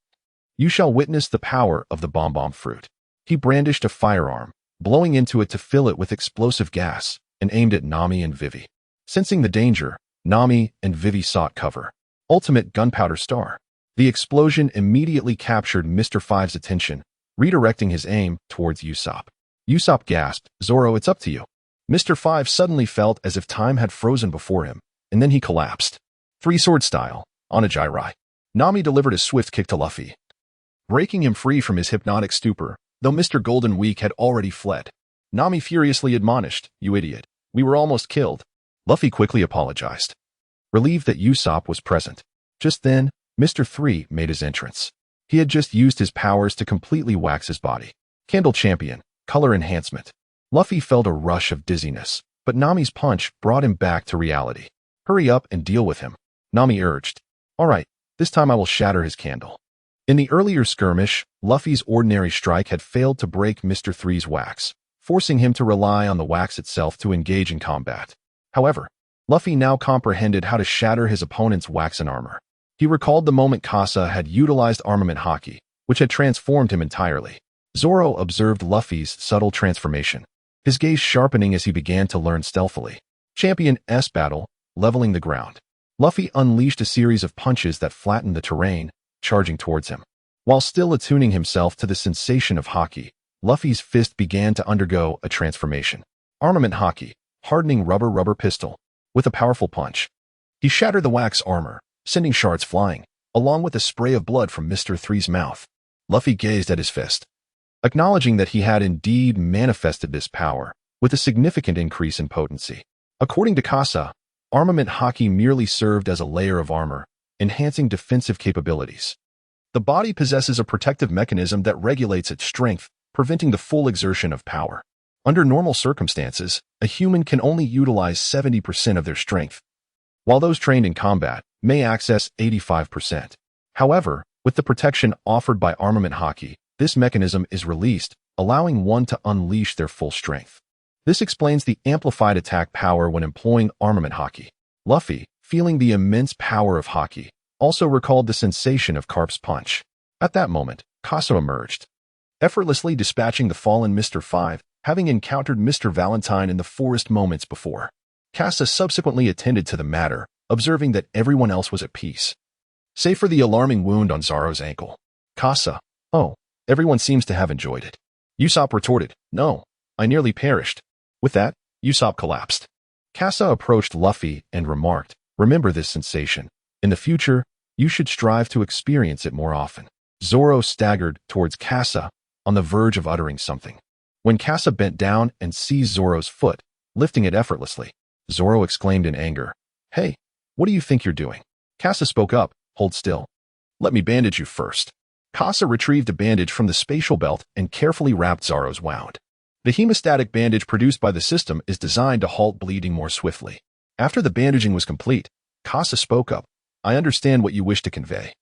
you shall witness the power of the bomb fruit." He brandished a firearm, blowing into it to fill it with explosive gas, and aimed at Nami and Vivi. Sensing the danger, Nami and Vivi sought cover. Ultimate gunpowder star. The explosion immediately captured Mr. 5's attention, redirecting his aim towards Usopp. Usopp gasped, "Zoro, it's up to you." Mr. 5 suddenly felt as if time had frozen before him, and then he collapsed. Three-sword style, on a gyri. Nami delivered a swift kick to Luffy, breaking him free from his hypnotic stupor, though Mr. Golden Week had already fled. Nami furiously admonished, "You idiot, we were almost killed." Luffy quickly apologized, relieved that Usopp was present. Just then, Mr. 3 made his entrance. He had just used his powers to completely wax his body. Candle Champion, color enhancement. Luffy felt a rush of dizziness, but Nami's punch brought him back to reality. "Hurry up and deal with him," Nami urged. "All right, this time I will shatter his candle." In the earlier skirmish, Luffy's ordinary strike had failed to break Mr. 3's wax, forcing him to rely on the wax itself to engage in combat. However, Luffy now comprehended how to shatter his opponent's waxen armor. He recalled the moment Kasa had utilized armament haki, which had transformed him entirely. Zoro observed Luffy's subtle transformation, his gaze sharpening as he began to learn stealthily. Champion S battle, leveling the ground. Luffy unleashed a series of punches that flattened the terrain, charging towards him. While still attuning himself to the sensation of haki, Luffy's fist began to undergo a transformation. Armament haki, hardening rubber pistol. With a powerful punch, he shattered the wax armor, sending shards flying, along with a spray of blood from Mr. 3's mouth. Luffy gazed at his fist, acknowledging that he had indeed manifested this power, with a significant increase in potency. According to Kasa, armament haki merely served as a layer of armor, enhancing defensive capabilities. The body possesses a protective mechanism that regulates its strength, preventing the full exertion of power. Under normal circumstances, a human can only utilize 70% of their strength, while those trained in combat may access 85%. However, with the protection offered by armament haki, this mechanism is released, allowing one to unleash their full strength. This explains the amplified attack power when employing armament haki. Luffy, feeling the immense power of haki, also recalled the sensation of Garp's punch. At that moment, Kasa emerged, effortlessly dispatching the fallen Mr. 5, having encountered Mr. Valentine in the forest moments before. Kasa subsequently attended to the matter, observing that everyone else was at peace, save for the alarming wound on Zoro's ankle. Kasa, "Oh, everyone seems to have enjoyed it." Usopp retorted, "No, I nearly perished." With that, Usopp collapsed. Kasa approached Luffy and remarked, "Remember this sensation. In the future, you should strive to experience it more often." Zoro staggered towards Kasa, on the verge of uttering something. When Kasa bent down and seized Zoro's foot, lifting it effortlessly, Zoro exclaimed in anger, "Hey, what do you think you're doing?" Kasa spoke up, "Hold still. Let me bandage you first." Kasa retrieved a bandage from the spatial belt and carefully wrapped Zoro's wound. The hemostatic bandage produced by the system is designed to halt bleeding more swiftly. After the bandaging was complete, Kasa spoke up, "I understand what you wish to convey.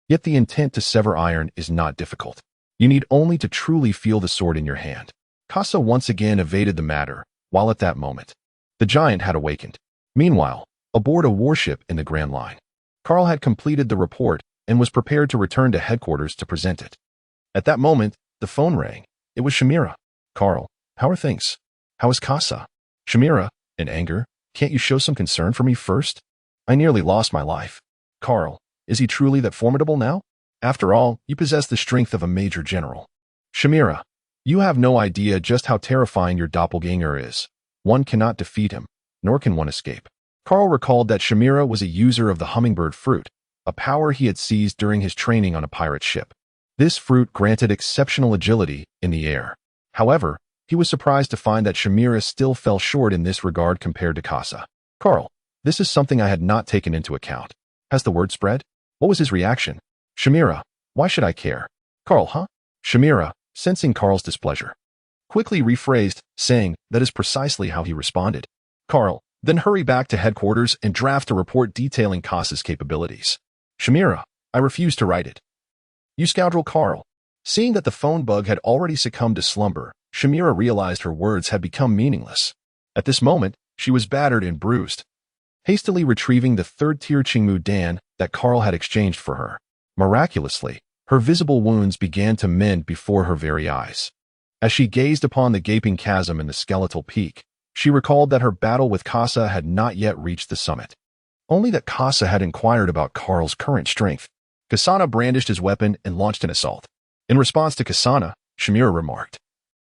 Yet the intent to sever iron is not difficult. You need only to truly feel the sword in your hand." Kasa once again evaded the matter, while at that moment, the giant had awakened. Meanwhile, aboard a warship in the Grand Line, Carl had completed the report and was prepared to return to headquarters to present it. At that moment, the phone rang. It was Shamira. "Carl, how are things? How is Kasa?" Shamira, in anger, "Can't you show some concern for me first? I nearly lost my life." Carl, "Is he truly that formidable now? After all, you possess the strength of a major general." Shamira, "You have no idea just how terrifying your doppelganger is. One cannot defeat him, nor can one escape." Carl recalled that Shamira was a user of the hummingbird fruit, a power he had seized during his training on a pirate ship. This fruit granted exceptional agility in the air. However, he was surprised to find that Shamira still fell short in this regard compared to Kasa. "Carl, this is something I had not taken into account. Has the word spread?" What was his reaction? Shamira, "Why should I care?" Carl, "Huh?" Shamira, sensing Carl's displeasure, quickly rephrased, saying that is precisely how he responded. Carl, "Then hurry back to headquarters and draft a report detailing Kasa's capabilities." Shamira, I refuse to write it. You scoundrel Carl. Seeing that the phone bug had already succumbed to slumber, Shamira realized her words had become meaningless. At this moment, she was battered and bruised, hastily retrieving the third-tier Qingmu Dan that Carl had exchanged for her. Miraculously, her visible wounds began to mend before her very eyes. As she gazed upon the gaping chasm in the skeletal peak, she recalled that her battle with Kasa had not yet reached the summit. Only that Kasa had inquired about Carl's current strength. Kasana brandished his weapon and launched an assault. In response to Kasana, Shamira remarked,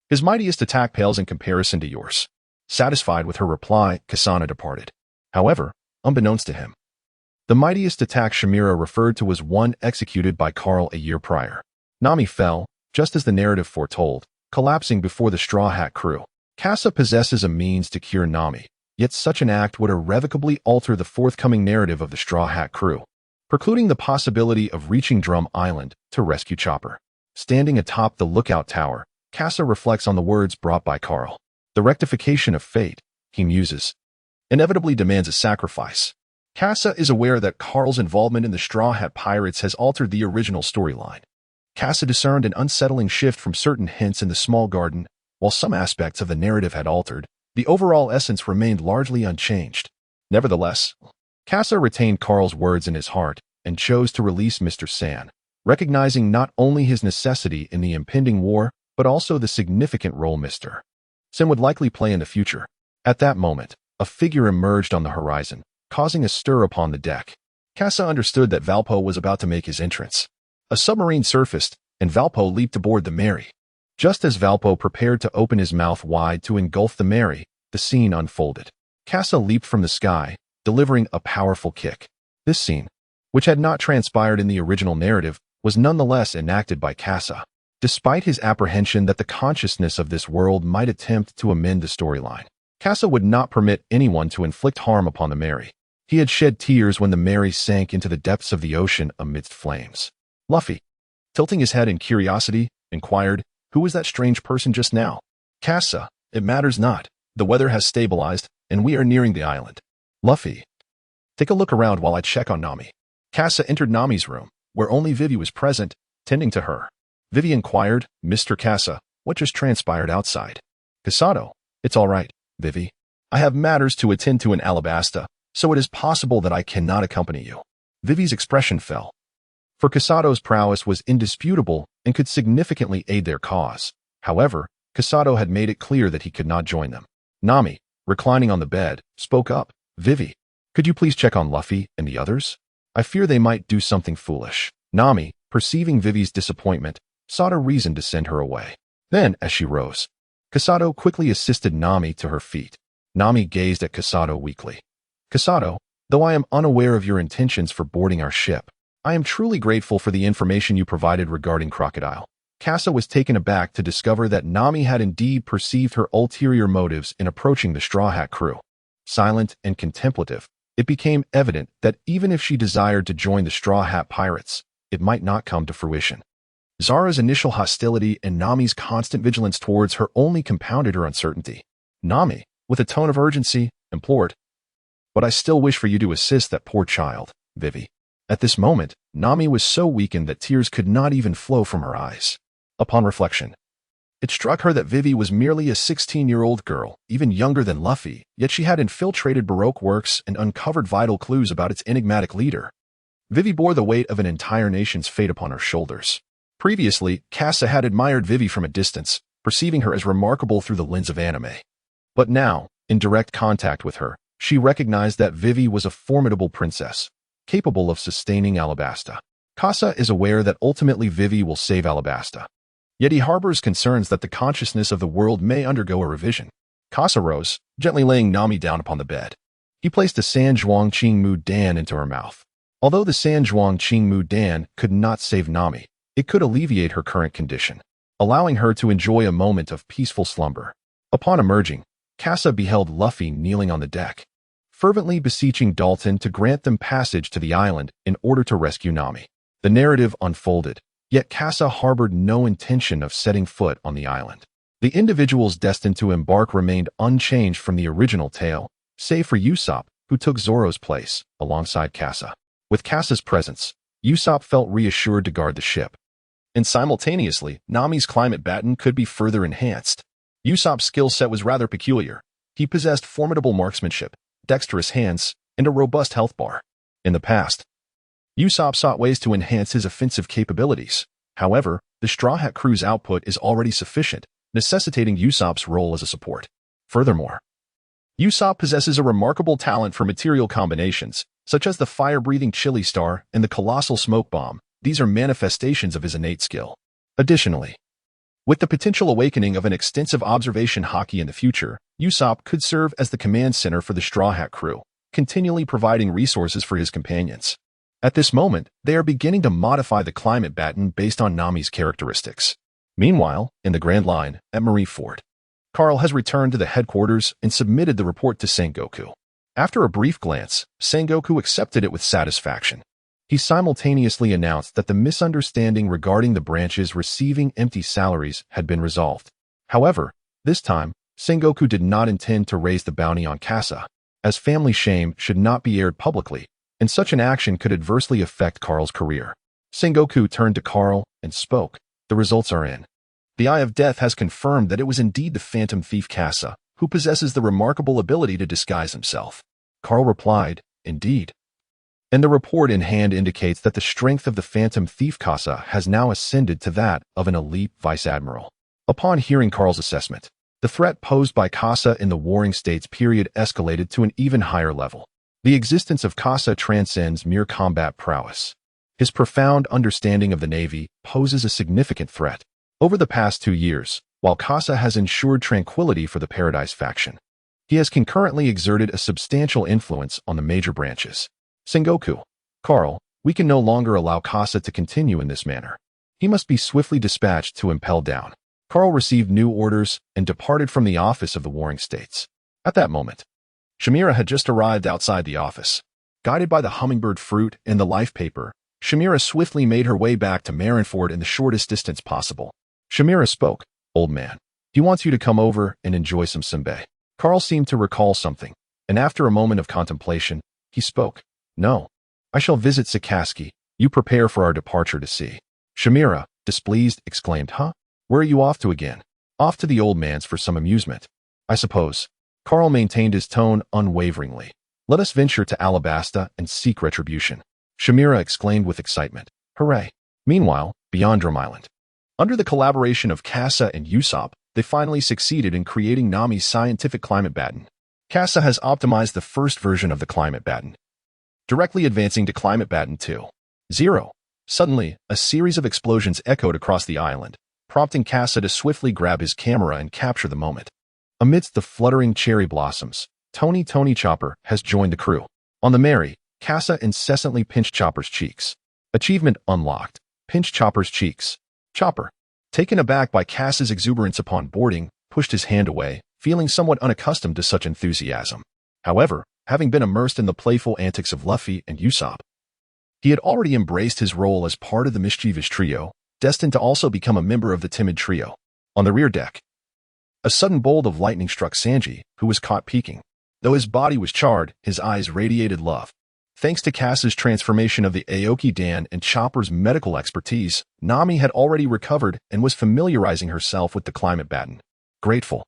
"His mightiest attack pales in comparison to yours." Satisfied with her reply, Kasana departed. However, unbeknownst to him, the mightiest attack Shamira referred to was one executed by Carl a year prior. Nami fell, just as the narrative foretold, collapsing before the Straw Hat crew. Kasa possesses a means to cure Nami, yet such an act would irrevocably alter the forthcoming narrative of the Straw Hat crew, precluding the possibility of reaching Drum Island to rescue Chopper. Standing atop the lookout tower, Kasa reflects on the words brought by Carl. The rectification of fate, he muses, inevitably demands a sacrifice. Kasa is aware that Carl's involvement in the Straw Hat Pirates has altered the original storyline. Kasa discerned an unsettling shift from certain hints in the small garden. While some aspects of the narrative had altered, the overall essence remained largely unchanged. Nevertheless, Kasa retained Carl's words in his heart and chose to release Mr. San, recognizing not only his necessity in the impending war, but also the significant role Mr. San would likely play in the future. At that moment, a figure emerged on the horizon, causing a stir upon the deck. Kasa understood that Valpo was about to make his entrance. A submarine surfaced, and Valpo leaped aboard the Mary. Just as Valpo prepared to open his mouth wide to engulf the Mary, the scene unfolded. Kasa leaped from the sky, delivering a powerful kick. This scene, which had not transpired in the original narrative, was nonetheless enacted by Kasa. Despite his apprehension that the consciousness of this world might attempt to amend the storyline, Kasa would not permit anyone to inflict harm upon the Mary. He had shed tears when the Mary sank into the depths of the ocean amidst flames. Luffy, tilting his head in curiosity, inquired, "Who was that strange person just now?" "Kasa, it matters not. The weather has stabilized, and we are nearing the island." "Luffy, take a look around while I check on Nami." Kasa entered Nami's room, where only Vivi was present, tending to her. Vivi inquired, "Mr. Kasa, what just transpired outside?" "Kasado, it's all right, Vivi. I have matters to attend to in Alabasta, so it is possible that I cannot accompany you." Vivi's expression fell. For Kasado's prowess was indisputable and could significantly aid their cause. However, Kasado had made it clear that he could not join them. Nami, reclining on the bed, spoke up, "Vivi, could you please check on Luffy and the others? I fear they might do something foolish." Nami, perceiving Vivi's disappointment, sought a reason to send her away. Then, as she rose, Kasado quickly assisted Nami to her feet. Nami gazed at Kasado weakly. "Kasado, though I am unaware of your intentions for boarding our ship, I am truly grateful for the information you provided regarding Crocodile." Kasa was taken aback to discover that Nami had indeed perceived her ulterior motives in approaching the Straw Hat crew. Silent and contemplative, it became evident that even if she desired to join the Straw Hat Pirates, it might not come to fruition. Zara's initial hostility and Nami's constant vigilance towards her only compounded her uncertainty. Nami, with a tone of urgency, implored, "But I still wish for you to assist that poor child, Vivi." At this moment, Nami was so weakened that tears could not even flow from her eyes. Upon reflection, it struck her that Vivi was merely a 16-year-old girl, even younger than Luffy, yet she had infiltrated Baroque works and uncovered vital clues about its enigmatic leader. Vivi bore the weight of an entire nation's fate upon her shoulders. Previously, Kasa had admired Vivi from a distance, perceiving her as remarkable through the lens of anime. But now, in direct contact with her, she recognized that Vivi was a formidable princess, capable of sustaining Alabasta. Kasa is aware that ultimately Vivi will save Alabasta. Yet he harbors concerns that the consciousness of the world may undergo a revision. Kasa rose, gently laying Nami down upon the bed. He placed a San Zhuang Qingmu Dan into her mouth. Although the San Zhuang Qingmu Dan could not save Nami, it could alleviate her current condition, allowing her to enjoy a moment of peaceful slumber. Upon emerging, Kasa beheld Luffy kneeling on the deck, fervently beseeching Dalton to grant them passage to the island in order to rescue Nami. The narrative unfolded, yet Kasa harbored no intention of setting foot on the island. The individuals destined to embark remained unchanged from the original tale, save for Usopp, who took Zoro's place, alongside Kasa. With Kasa's presence, Usopp felt reassured to guard the ship. And simultaneously, Nami's climate baton could be further enhanced. Usopp's skill set was rather peculiar. He possessed formidable marksmanship, dexterous hands, and a robust health bar. In the past, Usopp sought ways to enhance his offensive capabilities. However, the Straw Hat crew's output is already sufficient, necessitating Usopp's role as a support. Furthermore, Usopp possesses a remarkable talent for material combinations, such as the fire-breathing chili star and the colossal smoke bomb. These are manifestations of his innate skill. Additionally, with the potential awakening of an extensive observation haki in the future, Usopp could serve as the command center for the Straw Hat crew, continually providing resources for his companions. At this moment, they are beginning to modify the climate baton based on Nami's characteristics. Meanwhile, in the Grand Line, at Marineford, Carl has returned to the headquarters and submitted the report to Sengoku. After a brief glance, Sengoku accepted it with satisfaction. He simultaneously announced that the misunderstanding regarding the branches receiving empty salaries had been resolved. However, this time, Sengoku did not intend to raise the bounty on Kasa, as family shame should not be aired publicly, and such an action could adversely affect Carl's career. Sengoku turned to Carl and spoke. The results are in. The Eye of Death has confirmed that it was indeed the phantom thief Kasa, who possesses the remarkable ability to disguise himself. Carl replied, indeed. And the report in hand indicates that the strength of the phantom thief Kasa has now ascended to that of an elite vice admiral. Upon hearing Carl's assessment, the threat posed by Kasa in the Warring States period escalated to an even higher level. The existence of Kasa transcends mere combat prowess. His profound understanding of the Navy poses a significant threat. Over the past 2 years, while Kasa has ensured tranquility for the Paradise faction, he has concurrently exerted a substantial influence on the major branches. Sengoku, Carl, we can no longer allow Kasa to continue in this manner. He must be swiftly dispatched to impel down. Carl received new orders and departed from the office of the Warring States. At that moment, Shamira had just arrived outside the office. Guided by the hummingbird fruit and the life paper, Shamira swiftly made her way back to Marineford in the shortest distance possible. Shamira spoke, old man. He wants you to come over and enjoy some senbei. Carl seemed to recall something, and after a moment of contemplation, he spoke. No. I shall visit Sakaski. You prepare for our departure to sea. Shamira, displeased, exclaimed, Huh? Where are you off to again? Off to the old man's for some amusement, I suppose. Carl maintained his tone unwaveringly. Let us venture to Alabasta and seek retribution. Shamira exclaimed with excitement. Hooray! Meanwhile, beyond Drum Island, under the collaboration of Kasa and Usopp, they finally succeeded in creating Nami's scientific climate baton. Kasa has optimized the first version of the climate baton, directly advancing to climate baton 2.0. Suddenly, a series of explosions echoed across the island, prompting Kasa to swiftly grab his camera and capture the moment. Amidst the fluttering cherry blossoms, Tony Chopper has joined the crew. On the Mary, Kasa incessantly pinched Chopper's cheeks. Achievement unlocked. Pinch Chopper's cheeks. Chopper, taken aback by Kasa's exuberance upon boarding, pushed his hand away, feeling somewhat unaccustomed to such enthusiasm. However, having been immersed in the playful antics of Luffy and Usopp, he had already embraced his role as part of the mischievous trio, destined to also become a member of the timid trio. On the rear deck, a sudden bolt of lightning struck Sanji, who was caught peeking. Though his body was charred, his eyes radiated love. Thanks to Kasa's transformation of the Aoki Dan and Chopper's medical expertise, Nami had already recovered and was familiarizing herself with the climate baton. Grateful,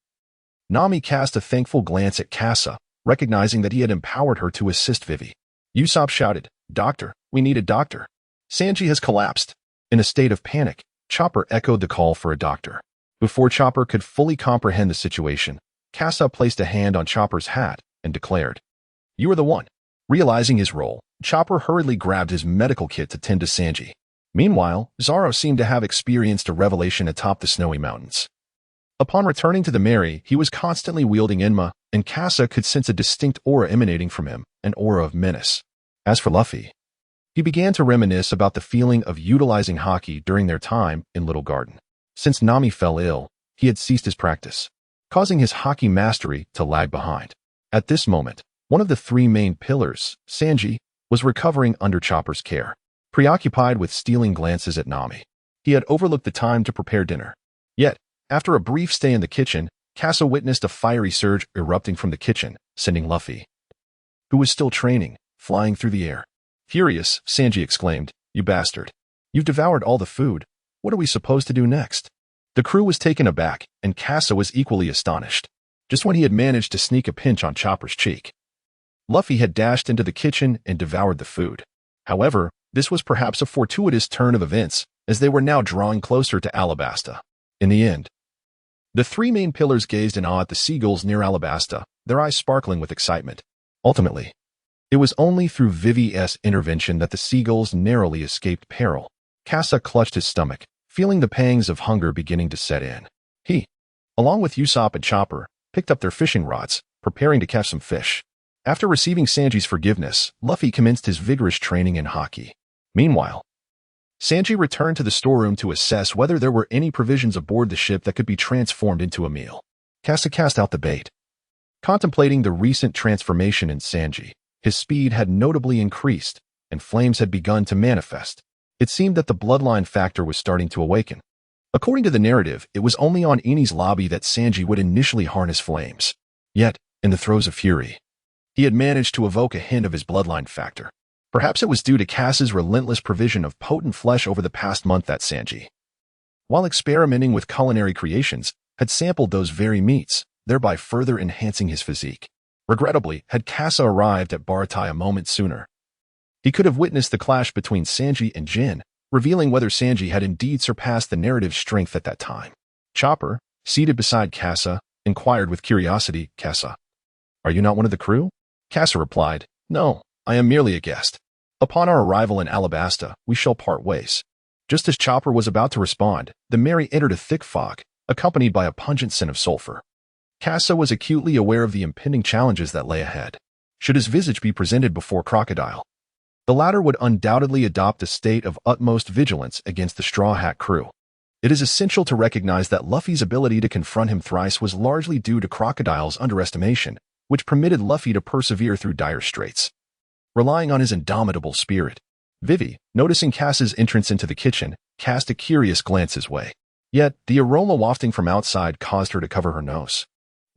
Nami cast a thankful glance at Kasa, recognizing that he had empowered her to assist Vivi. Usopp shouted, Doctor, we need a doctor. Sanji has collapsed. In a state of panic, Chopper echoed the call for a doctor. Before Chopper could fully comprehend the situation, Kasa placed a hand on Chopper's hat and declared, You are the one. Realizing his role, Chopper hurriedly grabbed his medical kit to tend to Sanji. Meanwhile, Zoro seemed to have experienced a revelation atop the snowy mountains. Upon returning to the Mary, he was constantly wielding Enma, and Kasa could sense a distinct aura emanating from him, an aura of menace. As for Luffy, he began to reminisce about the feeling of utilizing haki during their time in Little Garden. Since Nami fell ill, he had ceased his practice, causing his haki mastery to lag behind. At this moment, one of the three main pillars, Sanji, was recovering under Chopper's care. Preoccupied with stealing glances at Nami, he had overlooked the time to prepare dinner. Yet, after a brief stay in the kitchen, Kasa witnessed a fiery surge erupting from the kitchen, sending Luffy, who was still training, flying through the air. Furious, Sanji exclaimed, You bastard. You've devoured all the food. What are we supposed to do next? The crew was taken aback, and Kasa was equally astonished. Just when he had managed to sneak a pinch on Chopper's cheek, Luffy had dashed into the kitchen and devoured the food. However, this was perhaps a fortuitous turn of events, as they were now drawing closer to Alabasta. In the end, the three main pillars gazed in awe at the seagulls near Alabasta, their eyes sparkling with excitement. Ultimately, it was only through Vivi's intervention that the seagulls narrowly escaped peril. Kasa clutched his stomach, feeling the pangs of hunger beginning to set in. He, along with Usopp and Chopper, picked up their fishing rods, preparing to catch some fish. After receiving Sanji's forgiveness, Luffy commenced his vigorous training in haki. Meanwhile, Sanji returned to the storeroom to assess whether there were any provisions aboard the ship that could be transformed into a meal. Kasa cast out the bait. Contemplating the recent transformation in Sanji, his speed had notably increased, and flames had begun to manifest. It seemed that the bloodline factor was starting to awaken. According to the narrative, it was only on Eni's lobby that Sanji would initially harness flames. Yet, in the throes of fury, he had managed to evoke a hint of his bloodline factor. Perhaps it was due to Cass's relentless provision of potent flesh over the past month that Sanji, while experimenting with culinary creations, had sampled those very meats, thereby further enhancing his physique. Regrettably, had Kasa arrived at Baratai a moment sooner, he could have witnessed the clash between Sanji and Jin, revealing whether Sanji had indeed surpassed the narrative's strength at that time. Chopper, seated beside Kasa, inquired with curiosity, "Kasa, are you not one of the crew?" Kasa replied, "No, I am merely a guest. Upon our arrival in Alabasta, we shall part ways." Just as Chopper was about to respond, the Mary entered a thick fog, accompanied by a pungent scent of sulfur. Kasa was acutely aware of the impending challenges that lay ahead. Should his visage be presented before Crocodile, the latter would undoubtedly adopt a state of utmost vigilance against the Straw Hat crew. It is essential to recognize that Luffy's ability to confront him thrice was largely due to Crocodile's underestimation, which permitted Luffy to persevere through dire straits. Relying on his indomitable spirit, Vivi, noticing Cass's entrance into the kitchen, cast a curious glance his way. Yet, the aroma wafting from outside caused her to cover her nose.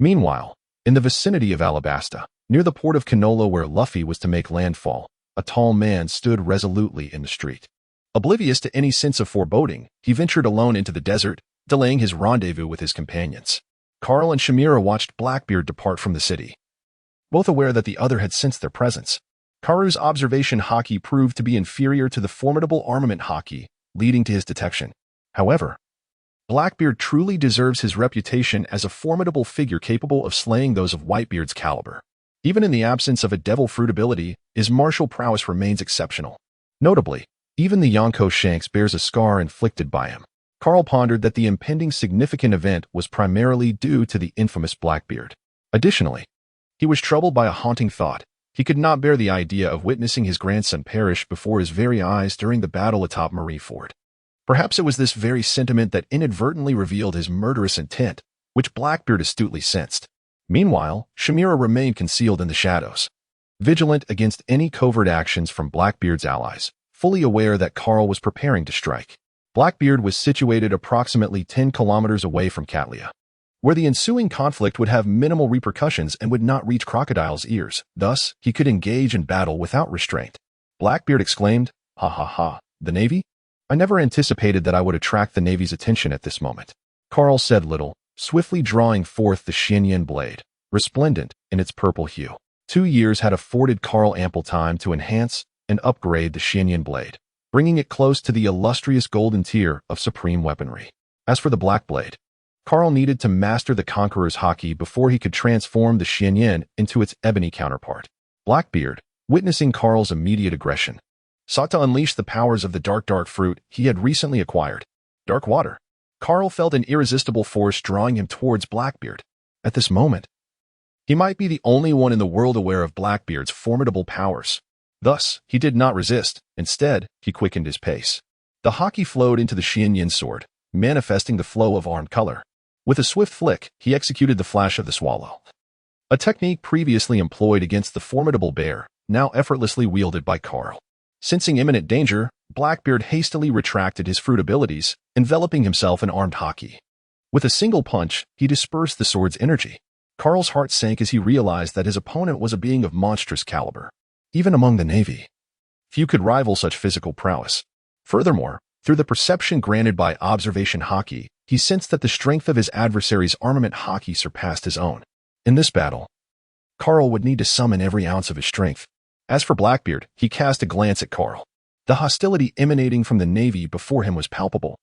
Meanwhile, in the vicinity of Alabasta, near the port of Canola where Luffy was to make landfall, a tall man stood resolutely in the street. Oblivious to any sense of foreboding, he ventured alone into the desert, delaying his rendezvous with his companions. Carl and Shamira watched Blackbeard depart from the city. Both aware that the other had sensed their presence, Karu's observation haki proved to be inferior to the formidable armament haki, leading to his detection. However, Blackbeard truly deserves his reputation as a formidable figure capable of slaying those of Whitebeard's caliber. Even in the absence of a devil fruit ability, his martial prowess remains exceptional. Notably, even the Yonko Shanks bears a scar inflicted by him. Carl pondered that the impending significant event was primarily due to the infamous Blackbeard. Additionally, he was troubled by a haunting thought. He could not bear the idea of witnessing his grandson perish before his very eyes during the battle atop Marineford. Perhaps it was this very sentiment that inadvertently revealed his murderous intent, which Blackbeard astutely sensed. Meanwhile, Shamira remained concealed in the shadows, vigilant against any covert actions from Blackbeard's allies, fully aware that Carl was preparing to strike. Blackbeard was situated approximately 10 kilometers away from Katlia, where the ensuing conflict would have minimal repercussions and would not reach Crocodile's ears. Thus, he could engage in battle without restraint. Blackbeard exclaimed, "Ha ha ha, the Navy? I never anticipated that I would attract the Navy's attention at this moment." Carl said little, swiftly drawing forth the Xianyan blade, resplendent in its purple hue. 2 years had afforded Carl ample time to enhance and upgrade the Xianyan blade, bringing it close to the illustrious golden tier of supreme weaponry. As for the Black Blade, Carl needed to master the Conqueror's haki before he could transform the Xianyan into its ebony counterpart. Blackbeard, witnessing Carl's immediate aggression, sought to unleash the powers of the dark fruit he had recently acquired, Dark Water. Carl felt an irresistible force drawing him towards Blackbeard. At this moment, he might be the only one in the world aware of Blackbeard's formidable powers. Thus, he did not resist. Instead, he quickened his pace. The haki flowed into the Xianyan sword, manifesting the flow of armed color. With a swift flick, he executed the flash of the swallow, a technique previously employed against the formidable bear, now effortlessly wielded by Carl. Sensing imminent danger, Blackbeard hastily retracted his fruit abilities, enveloping himself in armed haki. With a single punch, he dispersed the sword's energy. Carl's heart sank as he realized that his opponent was a being of monstrous caliber. Even among the Navy, Few could rival such physical prowess. Furthermore, through the perception granted by observation haki, he sensed that the strength of his adversary's armament haki surpassed his own. In this battle, Carl would need to summon every ounce of his strength. As for Blackbeard, he cast a glance at Carl. The hostility emanating from the navy before him was palpable.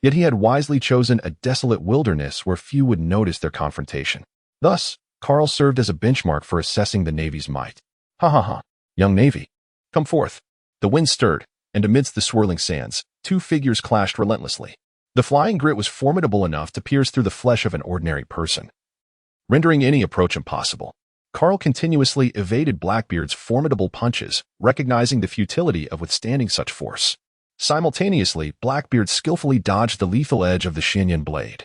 Yet he had wisely chosen a desolate wilderness where few would notice their confrontation. Thus, Carl served as a benchmark for assessing the navy's might. Ha ha ha, young navy, come forth. The wind stirred, and amidst the swirling sands, two figures clashed relentlessly. The flying grit was formidable enough to pierce through the flesh of an ordinary person, rendering any approach impossible. Carl continuously evaded Blackbeard's formidable punches, recognizing the futility of withstanding such force. Simultaneously, Blackbeard skillfully dodged the lethal edge of the Shinyan blade,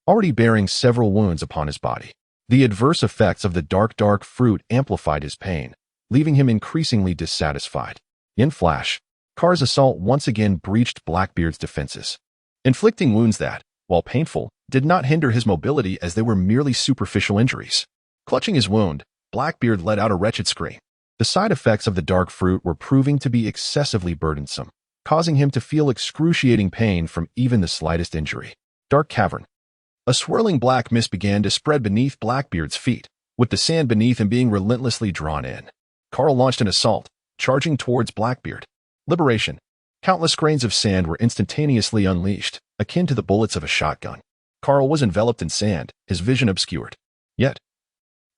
already bearing several wounds upon his body. The adverse effects of the dark fruit amplified his pain, leaving him increasingly dissatisfied. In flash, Car's assault once again breached Blackbeard's defenses, inflicting wounds that, while painful, did not hinder his mobility as they were merely superficial injuries. Clutching his wound, Blackbeard let out a wretched scream. The side effects of the dark fruit were proving to be excessively burdensome, causing him to feel excruciating pain from even the slightest injury. Dark cavern. A swirling black mist began to spread beneath Blackbeard's feet, with the sand beneath him being relentlessly drawn in. Carl launched an assault, charging towards Blackbeard. Liberation. Countless grains of sand were instantaneously unleashed, akin to the bullets of a shotgun. Carl was enveloped in sand, his vision obscured. Yet,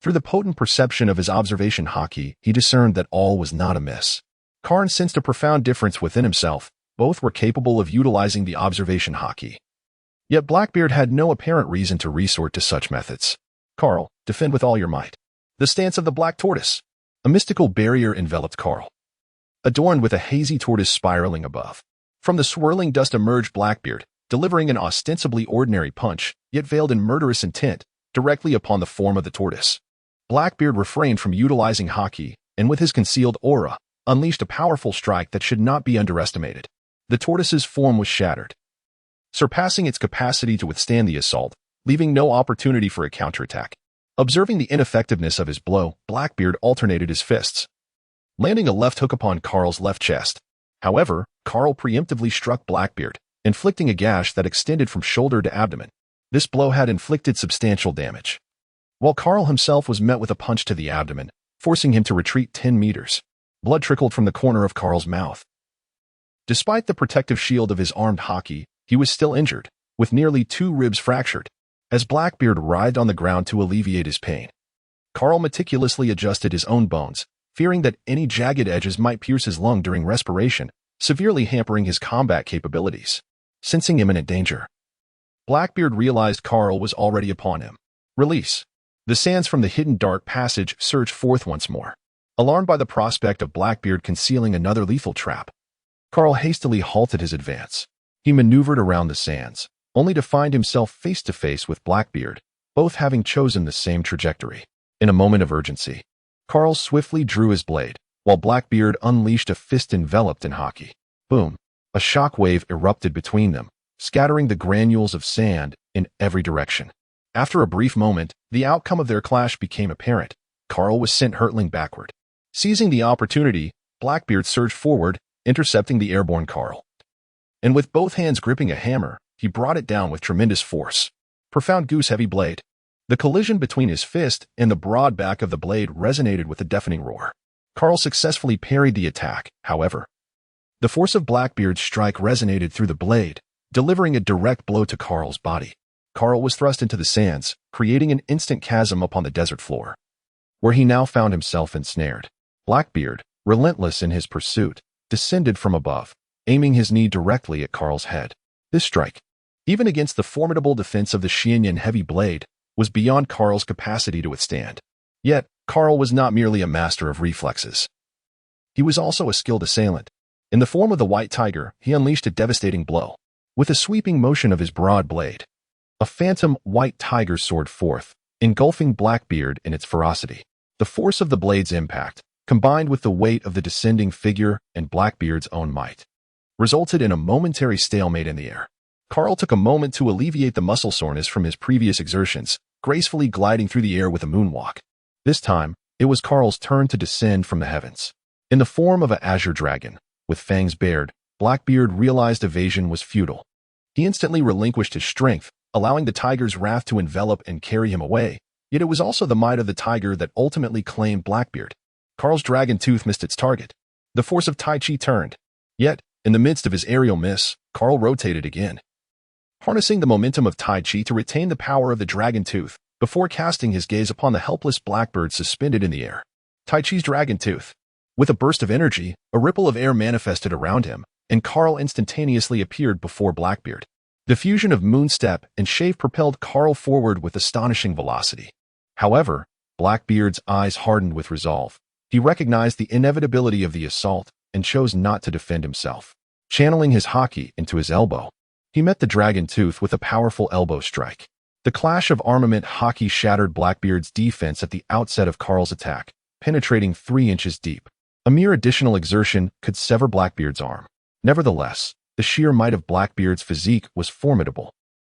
through the potent perception of his observation haki, he discerned that all was not amiss. Karn sensed a profound difference within himself. Both were capable of utilizing the observation haki. Yet Blackbeard had no apparent reason to resort to such methods. Carl, defend with all your might. The stance of the black tortoise. A mystical barrier enveloped Carl, adorned with a hazy tortoise spiraling above. From the swirling dust emerged Blackbeard, delivering an ostensibly ordinary punch, yet veiled in murderous intent, directly upon the form of the tortoise. Blackbeard refrained from utilizing haki, and with his concealed aura, unleashed a powerful strike that should not be underestimated. The tortoise's form was shattered, surpassing its capacity to withstand the assault, leaving no opportunity for a counterattack. Observing the ineffectiveness of his blow, Blackbeard alternated his fists, landing a left hook upon Carl's left chest. However, Carl preemptively struck Blackbeard, inflicting a gash that extended from shoulder to abdomen. This blow had inflicted substantial damage, while Carl himself was met with a punch to the abdomen, forcing him to retreat 10 meters. Blood trickled from the corner of Carl's mouth. Despite the protective shield of his armed haki, he was still injured, with nearly 2 ribs fractured. As Blackbeard writhed on the ground to alleviate his pain, Carl meticulously adjusted his own bones, fearing that any jagged edges might pierce his lung during respiration, severely hampering his combat capabilities. Sensing imminent danger, Blackbeard realized Carl was already upon him. Release. The sands from the hidden dark passage surged forth once more. Alarmed by the prospect of Blackbeard concealing another lethal trap, Carl hastily halted his advance. He maneuvered around the sands, only to find himself face to face with Blackbeard, both having chosen the same trajectory. In a moment of urgency, Carl swiftly drew his blade, while Blackbeard unleashed a fist enveloped in haki. Boom! A shock wave erupted between them, scattering the granules of sand in every direction. After a brief moment, the outcome of their clash became apparent. Carl was sent hurtling backward. Seizing the opportunity, Blackbeard surged forward, intercepting the airborne Carl. And with both hands gripping a hammer, he brought it down with tremendous force. Profound goose-heavy blade. The collision between his fist and the broad back of the blade resonated with a deafening roar. Carl successfully parried the attack, however. The force of Blackbeard's strike resonated through the blade, delivering a direct blow to Carl's body. Carl was thrust into the sands, creating an instant chasm upon the desert floor, where he now found himself ensnared. Blackbeard, relentless in his pursuit, descended from above, aiming his knee directly at Carl's head. This strike, even against the formidable defense of the Shinyan heavy blade, was beyond Carl's capacity to withstand. Yet, Carl was not merely a master of reflexes. He was also a skilled assailant. In the form of the White Tiger, he unleashed a devastating blow. With a sweeping motion of his broad blade, a phantom white tiger soared forth, engulfing Blackbeard in its ferocity. The force of the blade's impact, combined with the weight of the descending figure and Blackbeard's own might, resulted in a momentary stalemate in the air. Carl took a moment to alleviate the muscle soreness from his previous exertions, gracefully gliding through the air with a moonwalk. This time, it was Carl's turn to descend from the heavens. In the form of an azure dragon, with fangs bared, Blackbeard realized evasion was futile. He instantly relinquished his strength, allowing the tiger's wrath to envelop and carry him away, yet it was also the might of the tiger that ultimately claimed Blackbeard. Carl's dragon tooth missed its target. The force of Tai Chi turned. Yet, in the midst of his aerial miss, Carl rotated again, harnessing the momentum of Tai Chi to retain the power of the dragon tooth, before casting his gaze upon the helpless Blackbird suspended in the air. Tai Chi's dragon tooth. With a burst of energy, a ripple of air manifested around him, and Carl instantaneously appeared before Blackbeard. The fusion of Moonstep and Shave propelled Carl forward with astonishing velocity. However, Blackbeard's eyes hardened with resolve. He recognized the inevitability of the assault and chose not to defend himself. Channeling his haki into his elbow, he met the dragon tooth with a powerful elbow strike. The clash of armament haki shattered Blackbeard's defense at the outset of Carl's attack, penetrating 3 inches deep. A mere additional exertion could sever Blackbeard's arm. Nevertheless, the sheer might of Blackbeard's physique was formidable,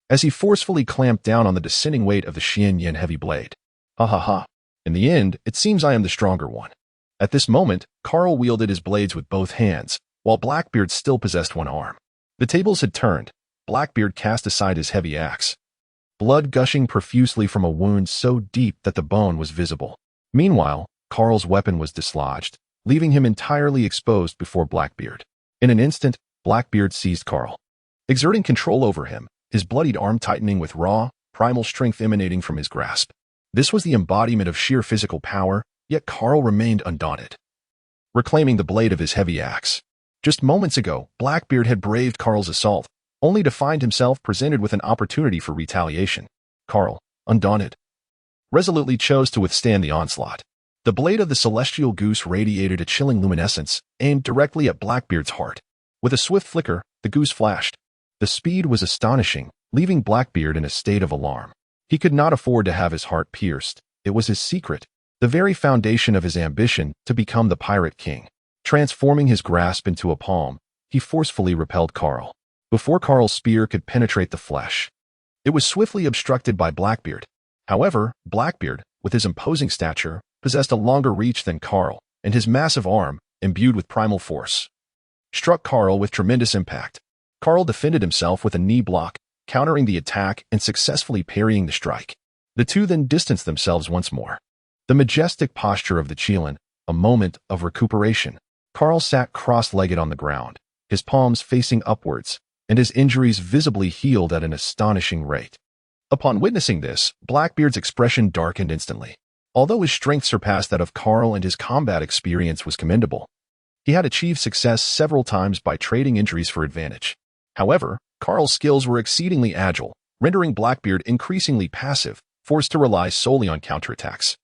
as he forcefully clamped down on the descending weight of the Xian Yen heavy blade. Ha ha ha. In the end, it seems I am the stronger one. At this moment, Carl wielded his blades with both hands, while Blackbeard still possessed one arm. The tables had turned. Blackbeard cast aside his heavy axe, blood gushing profusely from a wound so deep that the bone was visible. Meanwhile, Carl's weapon was dislodged, leaving him entirely exposed before Blackbeard. In an instant, Blackbeard seized Carl, exerting control over him, his bloodied arm tightening with raw, primal strength emanating from his grasp. This was the embodiment of sheer physical power, yet Carl remained undaunted, reclaiming the blade of his heavy axe. Just moments ago, Blackbeard had braved Carl's assault, only to find himself presented with an opportunity for retaliation. Carl, undaunted, resolutely chose to withstand the onslaught. The blade of the celestial goose radiated a chilling luminescence, aimed directly at Blackbeard's heart. With a swift flicker, the goose flashed. The speed was astonishing, leaving Blackbeard in a state of alarm. He could not afford to have his heart pierced. It was his secret, the very foundation of his ambition to become the Pirate King. Transforming his grasp into a palm, he forcefully repelled Carl. Before Carl's spear could penetrate the flesh, it was swiftly obstructed by Blackbeard. However, Blackbeard, with his imposing stature, possessed a longer reach than Carl, and his massive arm, imbued with primal force, struck Carl with tremendous impact. Carl defended himself with a knee block, countering the attack and successfully parrying the strike. The two then distanced themselves once more. The majestic posture of the Chilan, a moment of recuperation. Carl sat cross-legged on the ground, his palms facing upwards, and his injuries visibly healed at an astonishing rate. Upon witnessing this, Blackbeard's expression darkened instantly. Although his strength surpassed that of Carl and his combat experience was commendable, he had achieved success several times by trading injuries for advantage. However, Carl's skills were exceedingly agile, rendering Blackbeard increasingly passive, forced to rely solely on counterattacks.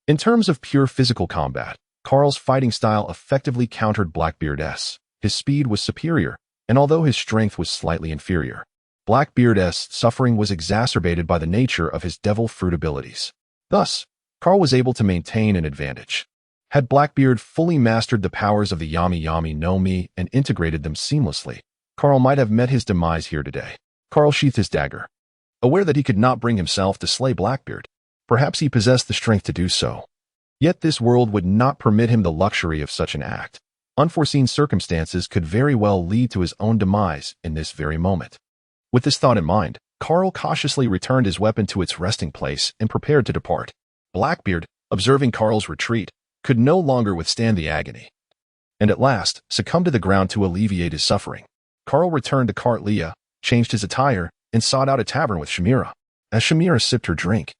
In terms of pure physical combat, Carl's fighting style effectively countered Blackbeard's. His speed was superior, and although his strength was slightly inferior, Blackbeard's suffering was exacerbated by the nature of his devil fruit abilities. Thus, Carl was able to maintain an advantage. Had Blackbeard fully mastered the powers of the Yami Yami no Mi and integrated them seamlessly, Carl might have met his demise here today. Carl sheathed his dagger, aware that he could not bring himself to slay Blackbeard. Perhaps he possessed the strength to do so. Yet this world would not permit him the luxury of such an act. Unforeseen circumstances could very well lead to his own demise in this very moment. With this thought in mind, Carl cautiously returned his weapon to its resting place and prepared to depart. Blackbeard, observing Carl's retreat, could no longer withstand the agony, and at last succumbed to the ground to alleviate his suffering. Carl returned to Cart Leah, changed his attire, and sought out a tavern with Shamira. As Shamira sipped her drink,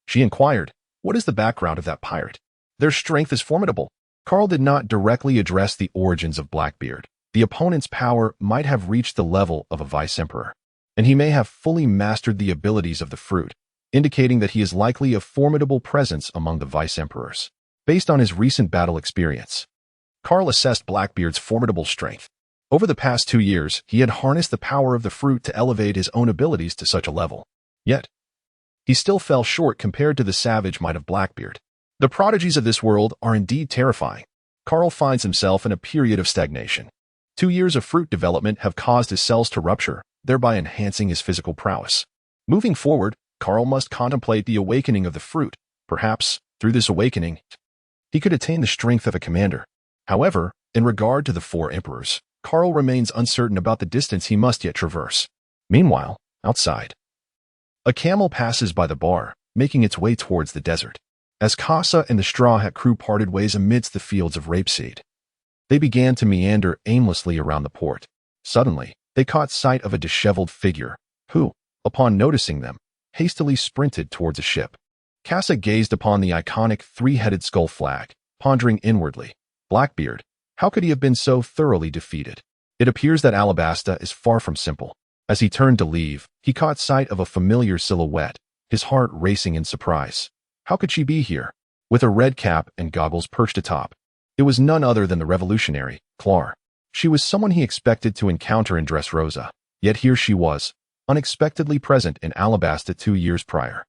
she inquired, "What is the background of that pirate? Their strength is formidable." Carl did not directly address the origins of Blackbeard. The opponent's power might have reached the level of a vice-emperor, and he may have fully mastered the abilities of the fruit, indicating that he is likely a formidable presence among the vice-emperors. Based on his recent battle experience, Carl assessed Blackbeard's formidable strength. Over the past 2 years, he had harnessed the power of the fruit to elevate his own abilities to such a level. Yet, he still fell short compared to the savage might of Blackbeard. The prodigies of this world are indeed terrifying. Carl finds himself in a period of stagnation. 2 years of fruit development have caused his cells to rupture, thereby enhancing his physical prowess. Moving forward, Carl must contemplate the awakening of the fruit. Perhaps, through this awakening, he could attain the strength of a commander. However, in regard to the four emperors, Carl remains uncertain about the distance he must yet traverse. Meanwhile, outside, a camel passes by the bar, making its way towards the desert. As Kasa and the Straw Hat crew parted ways amidst the fields of rapeseed, they began to meander aimlessly around the port. Suddenly, they caught sight of a disheveled figure, who, upon noticing them, hastily sprinted towards a ship. Kasa gazed upon the iconic three-headed skull flag, pondering inwardly. Blackbeard, how could he have been so thoroughly defeated? It appears that Alabasta is far from simple. As he turned to leave, he caught sight of a familiar silhouette, his heart racing in surprise. How could she be here? With a red cap and goggles perched atop. It was none other than the revolutionary, Clar. She was someone he expected to encounter in Dressrosa, yet here she was, unexpectedly present in Alabasta 2 years prior.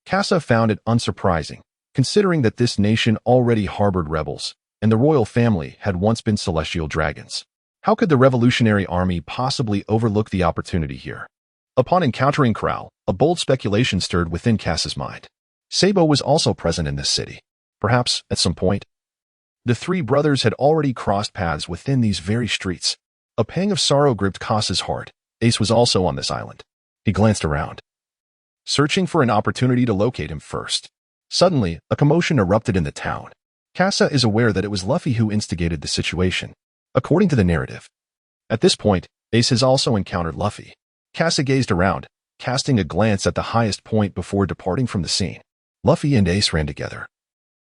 Kasa found it unsurprising, considering that this nation already harbored rebels, and the royal family had once been celestial dragons. How could the revolutionary army possibly overlook the opportunity here? Upon encountering Crowl, a bold speculation stirred within Kasa's mind. Sabo was also present in this city. Perhaps, at some point, the three brothers had already crossed paths within these very streets. A pang of sorrow gripped Kasa's heart. Ace was also on this island. He glanced around, searching for an opportunity to locate him first. Suddenly, a commotion erupted in the town. Kasa is aware that it was Luffy who instigated the situation, according to the narrative. At this point, Ace has also encountered Luffy. Kasa gazed around, casting a glance at the highest point before departing from the scene. Luffy and Ace ran together,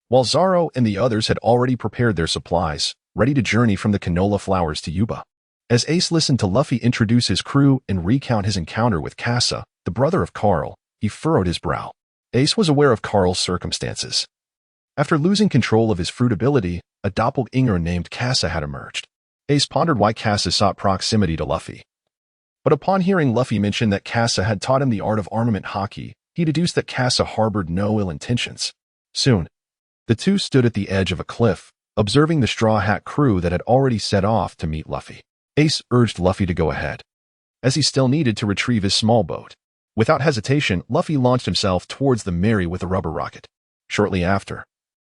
while Zoro and the others had already prepared their supplies, ready to journey from the canola flowers to Yuba. As Ace listened to Luffy introduce his crew and recount his encounter with Kasa, the brother of Carl, he furrowed his brow. Ace was aware of Carl's circumstances. After losing control of his fruit ability, a doppelganger named Kasa had emerged. Ace pondered why Kasa sought proximity to Luffy. But upon hearing Luffy mention that Kasa had taught him the art of armament hockey, he deduced that Kasa harbored no ill intentions. Soon, the two stood at the edge of a cliff, observing the Straw Hat crew that had already set off to meet Luffy. Ace urged Luffy to go ahead, as he still needed to retrieve his small boat. Without hesitation, Luffy launched himself towards the Mary with a rubber rocket. Shortly after,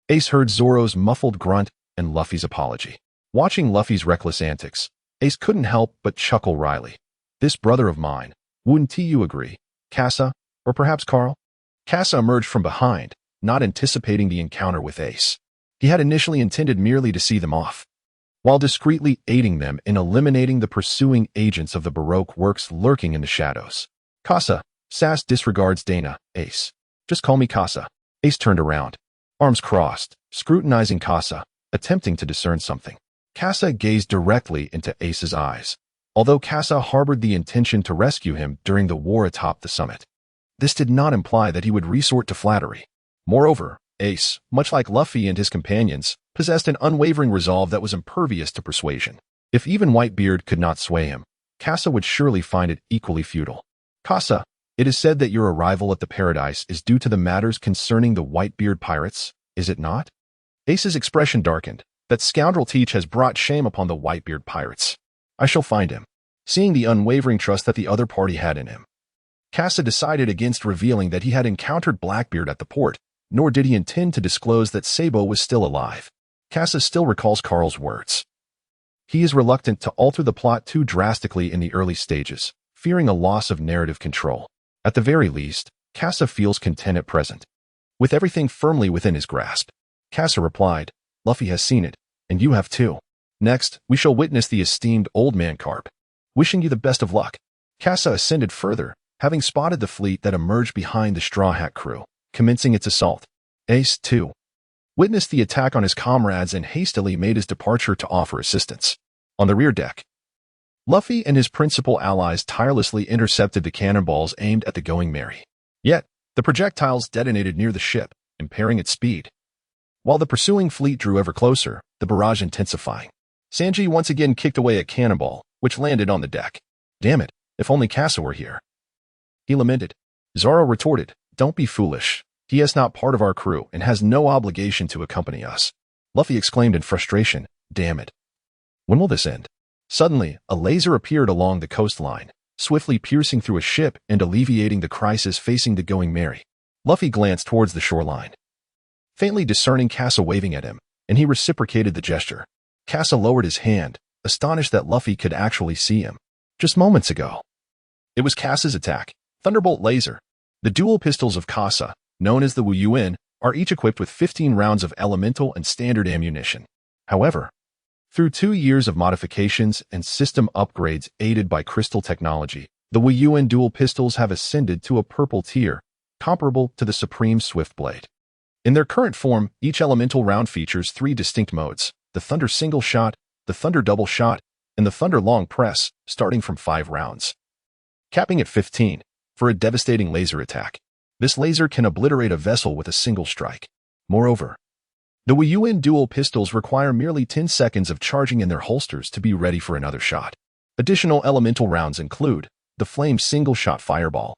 Ace heard Zoro's muffled grunt and Luffy's apology. Watching Luffy's reckless antics, Ace couldn't help but chuckle wryly. This brother of mine, wouldn't you agree? Kasa, or perhaps Carl? Kasa emerged from behind, not anticipating the encounter with Ace. He had initially intended merely to see them off, while discreetly aiding them in eliminating the pursuing agents of the Baroque works lurking in the shadows. Kasa, Sass disregards Dana, Ace. Just call me Kasa. Ace turned around, arms crossed, scrutinizing Kasa, attempting to discern something. Kasa gazed directly into Ace's eyes, although Kasa harbored the intention to rescue him during the war atop the summit. This did not imply that he would resort to flattery. Moreover, Ace, much like Luffy and his companions, possessed an unwavering resolve that was impervious to persuasion. If even Whitebeard could not sway him, Kasa would surely find it equally futile. Kasa, it is said that your arrival at the paradise is due to the matters concerning the Whitebeard pirates, is it not? Ace's expression darkened. That scoundrel Teach has brought shame upon the Whitebeard pirates. I shall find him. Seeing the unwavering trust that the other party had in him, Kasa decided against revealing that he had encountered Blackbeard at the port, nor did he intend to disclose that Sabo was still alive. Kasa still recalls Carl's words. He is reluctant to alter the plot too drastically in the early stages, fearing a loss of narrative control. At the very least, Kasa feels content at present, with everything firmly within his grasp. Kasa replied, Luffy has seen it, and you have too. Next, we shall witness the esteemed old man Garp. Wishing you the best of luck. Kasa ascended further, having spotted the fleet that emerged behind the Straw Hat crew, commencing its assault. Ace, too, witnessed the attack on his comrades and hastily made his departure to offer assistance. On the rear deck, Luffy and his principal allies tirelessly intercepted the cannonballs aimed at the Going Merry. Yet, the projectiles detonated near the ship, impairing its speed. While the pursuing fleet drew ever closer, the barrage intensifying, Sanji once again kicked away a cannonball, which landed on the deck. Damn it, if only Kasa were here, he lamented. Zoro retorted, don't be foolish. He is not part of our crew and has no obligation to accompany us. Luffy exclaimed in frustration, damn it. When will this end? Suddenly, a laser appeared along the coastline, swiftly piercing through a ship and alleviating the crisis facing the Going Merry. Luffy glanced towards the shoreline, faintly discerning Kasa waving at him, and he reciprocated the gesture. Kasa lowered his hand, astonished that Luffy could actually see him. Just moments ago. It was Kasa's attack, Thunderbolt Laser. The dual pistols of Kasa, known as the Wu Yuan, are each equipped with 15 rounds of elemental and standard ammunition. However, through 2 years of modifications and system upgrades aided by crystal technology, the Wu Yuan dual pistols have ascended to a purple tier, comparable to the Supreme Swift Blade. In their current form, each elemental round features 3 distinct modes: the Thunder Single Shot, the Thunder Double Shot, and the Thunder Long Press, starting from 5 rounds. Capping at 15, for a devastating laser attack. This laser can obliterate a vessel with a single strike. Moreover, the Wu Yuan dual pistols require merely 10 seconds of charging in their holsters to be ready for another shot. Additional elemental rounds include the Flame Single Shot Fireball,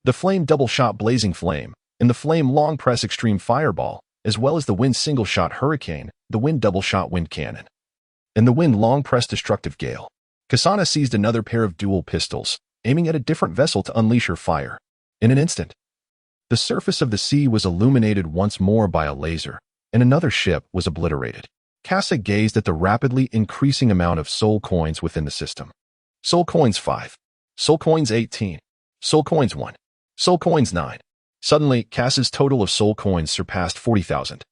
the Flame Double Shot Blazing Flame, and the Flame Long Press Extreme Fireball, as well as the Wind Single Shot Hurricane, the Wind Double Shot Wind Cannon, and the Wind Long Press Destructive Gale. Kasana seized another pair of dual pistols, aiming at a different vessel to unleash her fire. In an instant, the surface of the sea was illuminated once more by a laser, and another ship was obliterated. Kasa gazed at the rapidly increasing amount of soul coins within the system. Soul coins 5. Soul coins 18. Soul coins 1. Soul coins 9. Suddenly, Kasa's total of soul coins surpassed 40,000,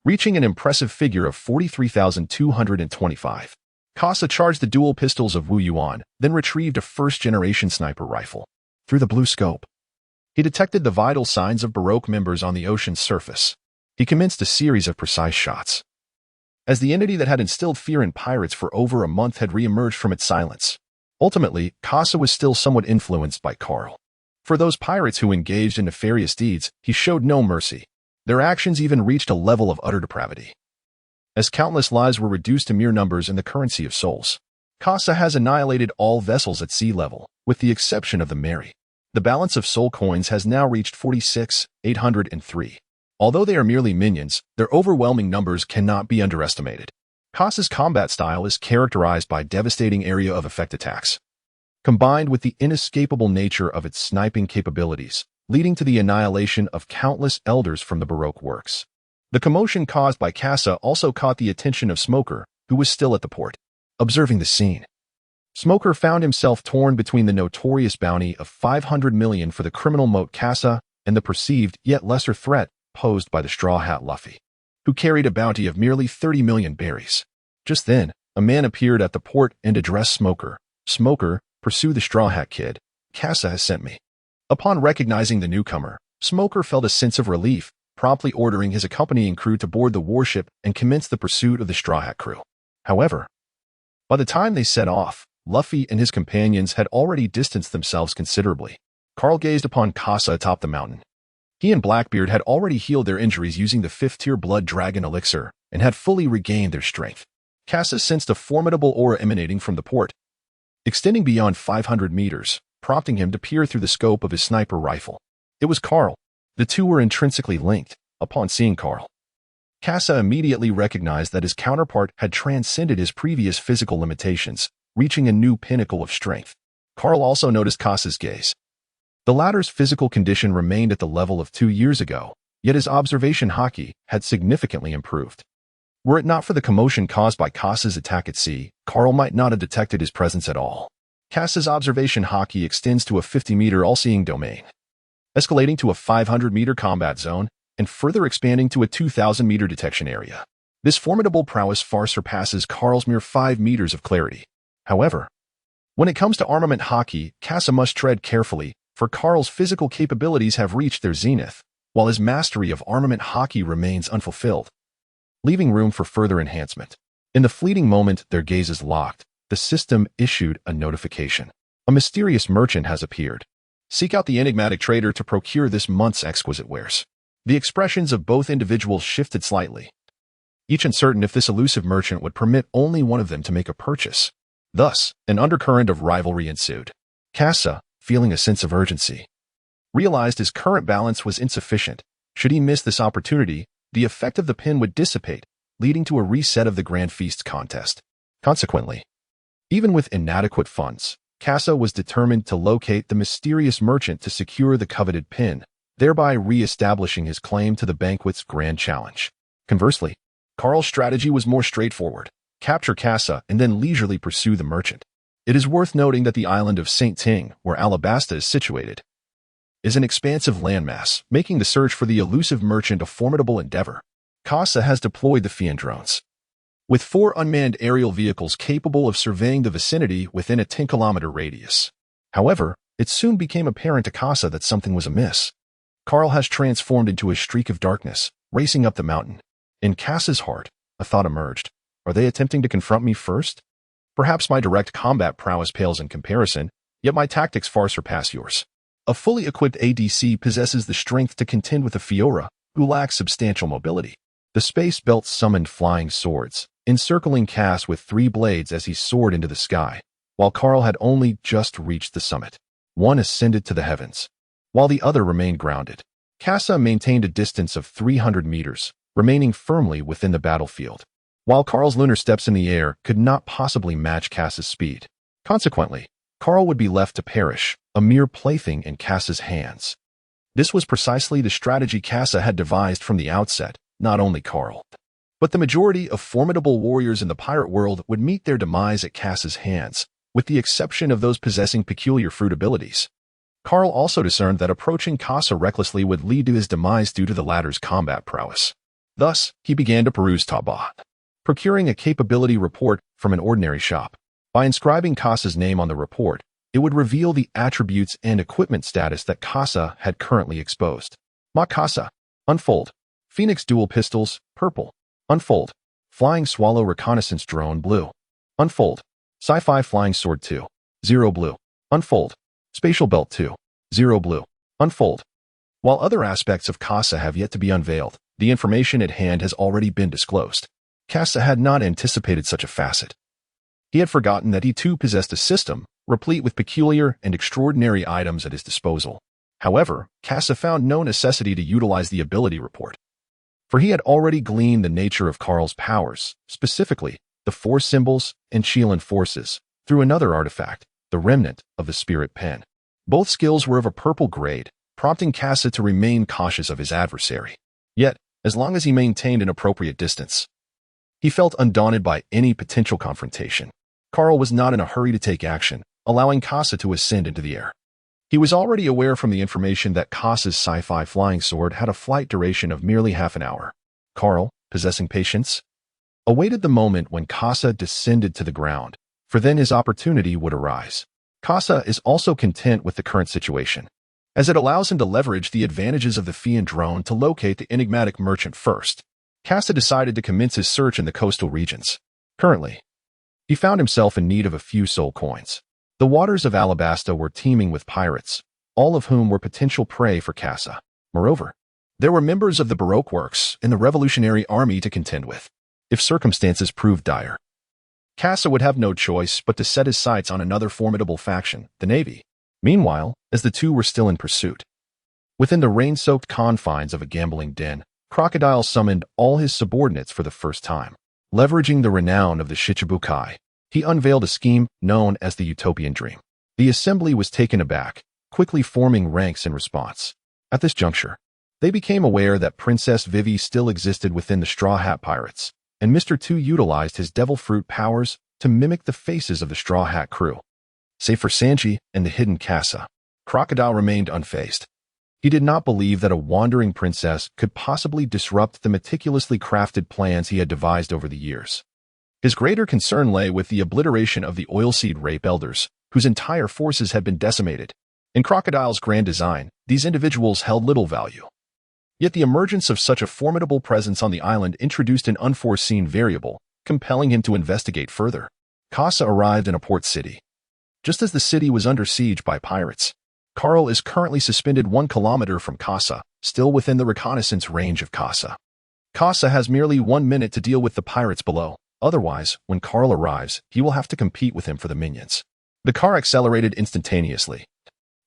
reaching an impressive figure of 43,225. Kasa charged the dual pistols of Wu Yuan, then retrieved a first-generation sniper rifle. Through the blue scope, he detected the vital signs of Baroque members on the ocean's surface. He commenced a series of precise shots. As the entity that had instilled fear in pirates for over a month had re-emerged from its silence. Ultimately, Kasa was still somewhat influenced by Carl. For those pirates who engaged in nefarious deeds, he showed no mercy. Their actions even reached a level of utter depravity, as countless lives were reduced to mere numbers in the currency of souls. Kasa has annihilated all vessels at sea level, with the exception of the Mary. The balance of soul coins has now reached 46,803. Although they are merely minions, their overwhelming numbers cannot be underestimated. Kasa's combat style is characterized by devastating area of effect attacks, combined with the inescapable nature of its sniping capabilities, leading to the annihilation of countless elders from the Baroque works. The commotion caused by Kasa also caught the attention of Smoker, who was still at the port. Observing the scene, Smoker found himself torn between the notorious bounty of 500 million for the criminal moat Kasa and the perceived yet lesser threat posed by the Straw Hat Luffy, who carried a bounty of merely 30 million berries. Just then, a man appeared at the port and addressed Smoker. "Smoker, pursue the Straw Hat Kid. Kasa has sent me." Upon recognizing the newcomer, Smoker felt a sense of relief, promptly ordering his accompanying crew to board the warship and commence the pursuit of the Straw Hat crew. However, by the time they set off, Luffy and his companions had already distanced themselves considerably. Carl gazed upon Kasa atop the mountain. He and Blackbeard had already healed their injuries using the 5th-tier Blood Dragon elixir and had fully regained their strength. Kasa sensed a formidable aura emanating from the port, extending beyond 500 meters, prompting him to peer through the scope of his sniper rifle. It was Carl. The two were intrinsically linked. Upon seeing Carl, Kasa immediately recognized that his counterpart had transcended his previous physical limitations, reaching a new pinnacle of strength. Carl also noticed Kasa's gaze. The latter's physical condition remained at the level of 2 years ago, yet his observation haki had significantly improved. Were it not for the commotion caused by Kasa's attack at sea, Carl might not have detected his presence at all. Kasa's observation haki extends to a 50-meter all-seeing domain, escalating to a 500-meter combat zone, and further expanding to a 2,000-meter detection area. This formidable prowess far surpasses Carl's mere 5 meters of clarity. However, when it comes to armament haki, Kasa must tread carefully, for Carl's physical capabilities have reached their zenith, while his mastery of armament haki remains unfulfilled, leaving room for further enhancement. In the fleeting moment their gazes locked, the system issued a notification. A mysterious merchant has appeared. Seek out the enigmatic trader to procure this month's exquisite wares. The expressions of both individuals shifted slightly, each uncertain if this elusive merchant would permit only one of them to make a purchase. Thus, an undercurrent of rivalry ensued. Kasa, feeling a sense of urgency, realized his current balance was insufficient. Should he miss this opportunity, the effect of the pin would dissipate, leading to a reset of the Grand Feast contest. Consequently, even with inadequate funds, Kasa was determined to locate the mysterious merchant to secure the coveted pin, thereby re-establishing his claim to the banquet's grand challenge. Conversely, Carl's strategy was more straightforward. capture Kasa, and then leisurely pursue the merchant. It is worth noting that the island of St. Ting, where Alabasta is situated, is an expansive landmass, making the search for the elusive merchant a formidable endeavor. Kasa has deployed the Fian drones, with 4 unmanned aerial vehicles capable of surveying the vicinity within a 10-kilometer radius. However, it soon became apparent to Kasa that something was amiss. Carl has transformed into a streak of darkness, racing up the mountain. In Kasa's heart, a thought emerged. Are they attempting to confront me first? Perhaps my direct combat prowess pales in comparison, yet my tactics far surpass yours. A fully equipped ADC possesses the strength to contend with a Fiora, who lacks substantial mobility. The space belt summoned flying swords, encircling Cass with 3 blades as he soared into the sky, while Carl had only just reached the summit. One ascended to the heavens, while the other remained grounded. Kasa maintained a distance of 300 meters, remaining firmly within the battlefield, while Carl's lunar steps in the air could not possibly match Kasa's speed. Consequently, Carl would be left to perish, a mere plaything in Kasa's hands. This was precisely the strategy Kasa had devised from the outset. Not only Carl, but the majority of formidable warriors in the pirate world would meet their demise at Kasa's hands, with the exception of those possessing peculiar fruit abilities. Carl also discerned that approaching Kasa recklessly would lead to his demise due to the latter's combat prowess. Thus, he began to peruse Taba, procuring a capability report from an ordinary shop. By inscribing Kasa's name on the report, it would reveal the attributes and equipment status that Kasa had currently exposed. Kasa. Unfold. Phoenix dual pistols, purple. Unfold. Flying Swallow reconnaissance drone, blue. Unfold. Sci-fi flying sword 2. 0 blue. Unfold. Spatial belt 2. 0 blue. Unfold. While other aspects of Kasa have yet to be unveiled, the information at hand has already been disclosed. Kasa had not anticipated such a facet. He had forgotten that he too possessed a system, replete with peculiar and extraordinary items at his disposal. However, Kasa found no necessity to utilize the ability report, for he had already gleaned the nature of Carl's powers, specifically the 4 symbols and Chilan forces, through another artifact, the remnant of the spirit pen. Both skills were of a purple grade, prompting Kasa to remain cautious of his adversary. Yet, as long as he maintained an appropriate distance, he felt undaunted by any potential confrontation. Carl was not in a hurry to take action, allowing Kasa to ascend into the air. He was already aware from the information that Kasa's sci-fi flying sword had a flight duration of merely half an hour. Carl, possessing patience, awaited the moment when Kasa descended to the ground, for then his opportunity would arise. Kasa is also content with the current situation, as it allows him to leverage the advantages of the Fian drone to locate the enigmatic merchant first. Kasa decided to commence his search in the coastal regions. Currently, he found himself in need of a few soul coins. The waters of Alabasta were teeming with pirates, all of whom were potential prey for Kasa. Moreover, there were members of the Baroque works and the Revolutionary Army to contend with. If circumstances proved dire, Kasa would have no choice but to set his sights on another formidable faction, the Navy. Meanwhile, as the two were still in pursuit, within the rain-soaked confines of a gambling den, Crocodile summoned all his subordinates for the first time. Leveraging the renown of the Shichibukai, he unveiled a scheme known as the Utopian Dream. The assembly was taken aback, quickly forming ranks in response. At this juncture, they became aware that Princess Vivi still existed within the Straw Hat Pirates, and Mr. Two utilized his devil fruit powers to mimic the faces of the Straw Hat crew. Save for Sanji and the hidden Kasa, Crocodile remained unfazed. He did not believe that a wandering princess could possibly disrupt the meticulously crafted plans he had devised over the years. His greater concern lay with the obliteration of the oilseed rape elders, whose entire forces had been decimated. In Crocodile's grand design, these individuals held little value. Yet the emergence of such a formidable presence on the island introduced an unforeseen variable, compelling him to investigate further. Kasa arrived in a port city, just as the city was under siege by pirates. Carl is currently suspended 1 kilometer from Kasa, still within the reconnaissance range of Kasa. Kasa has merely 1 minute to deal with the pirates below. Otherwise, when Carl arrives, he will have to compete with him for the minions. The car accelerated instantaneously,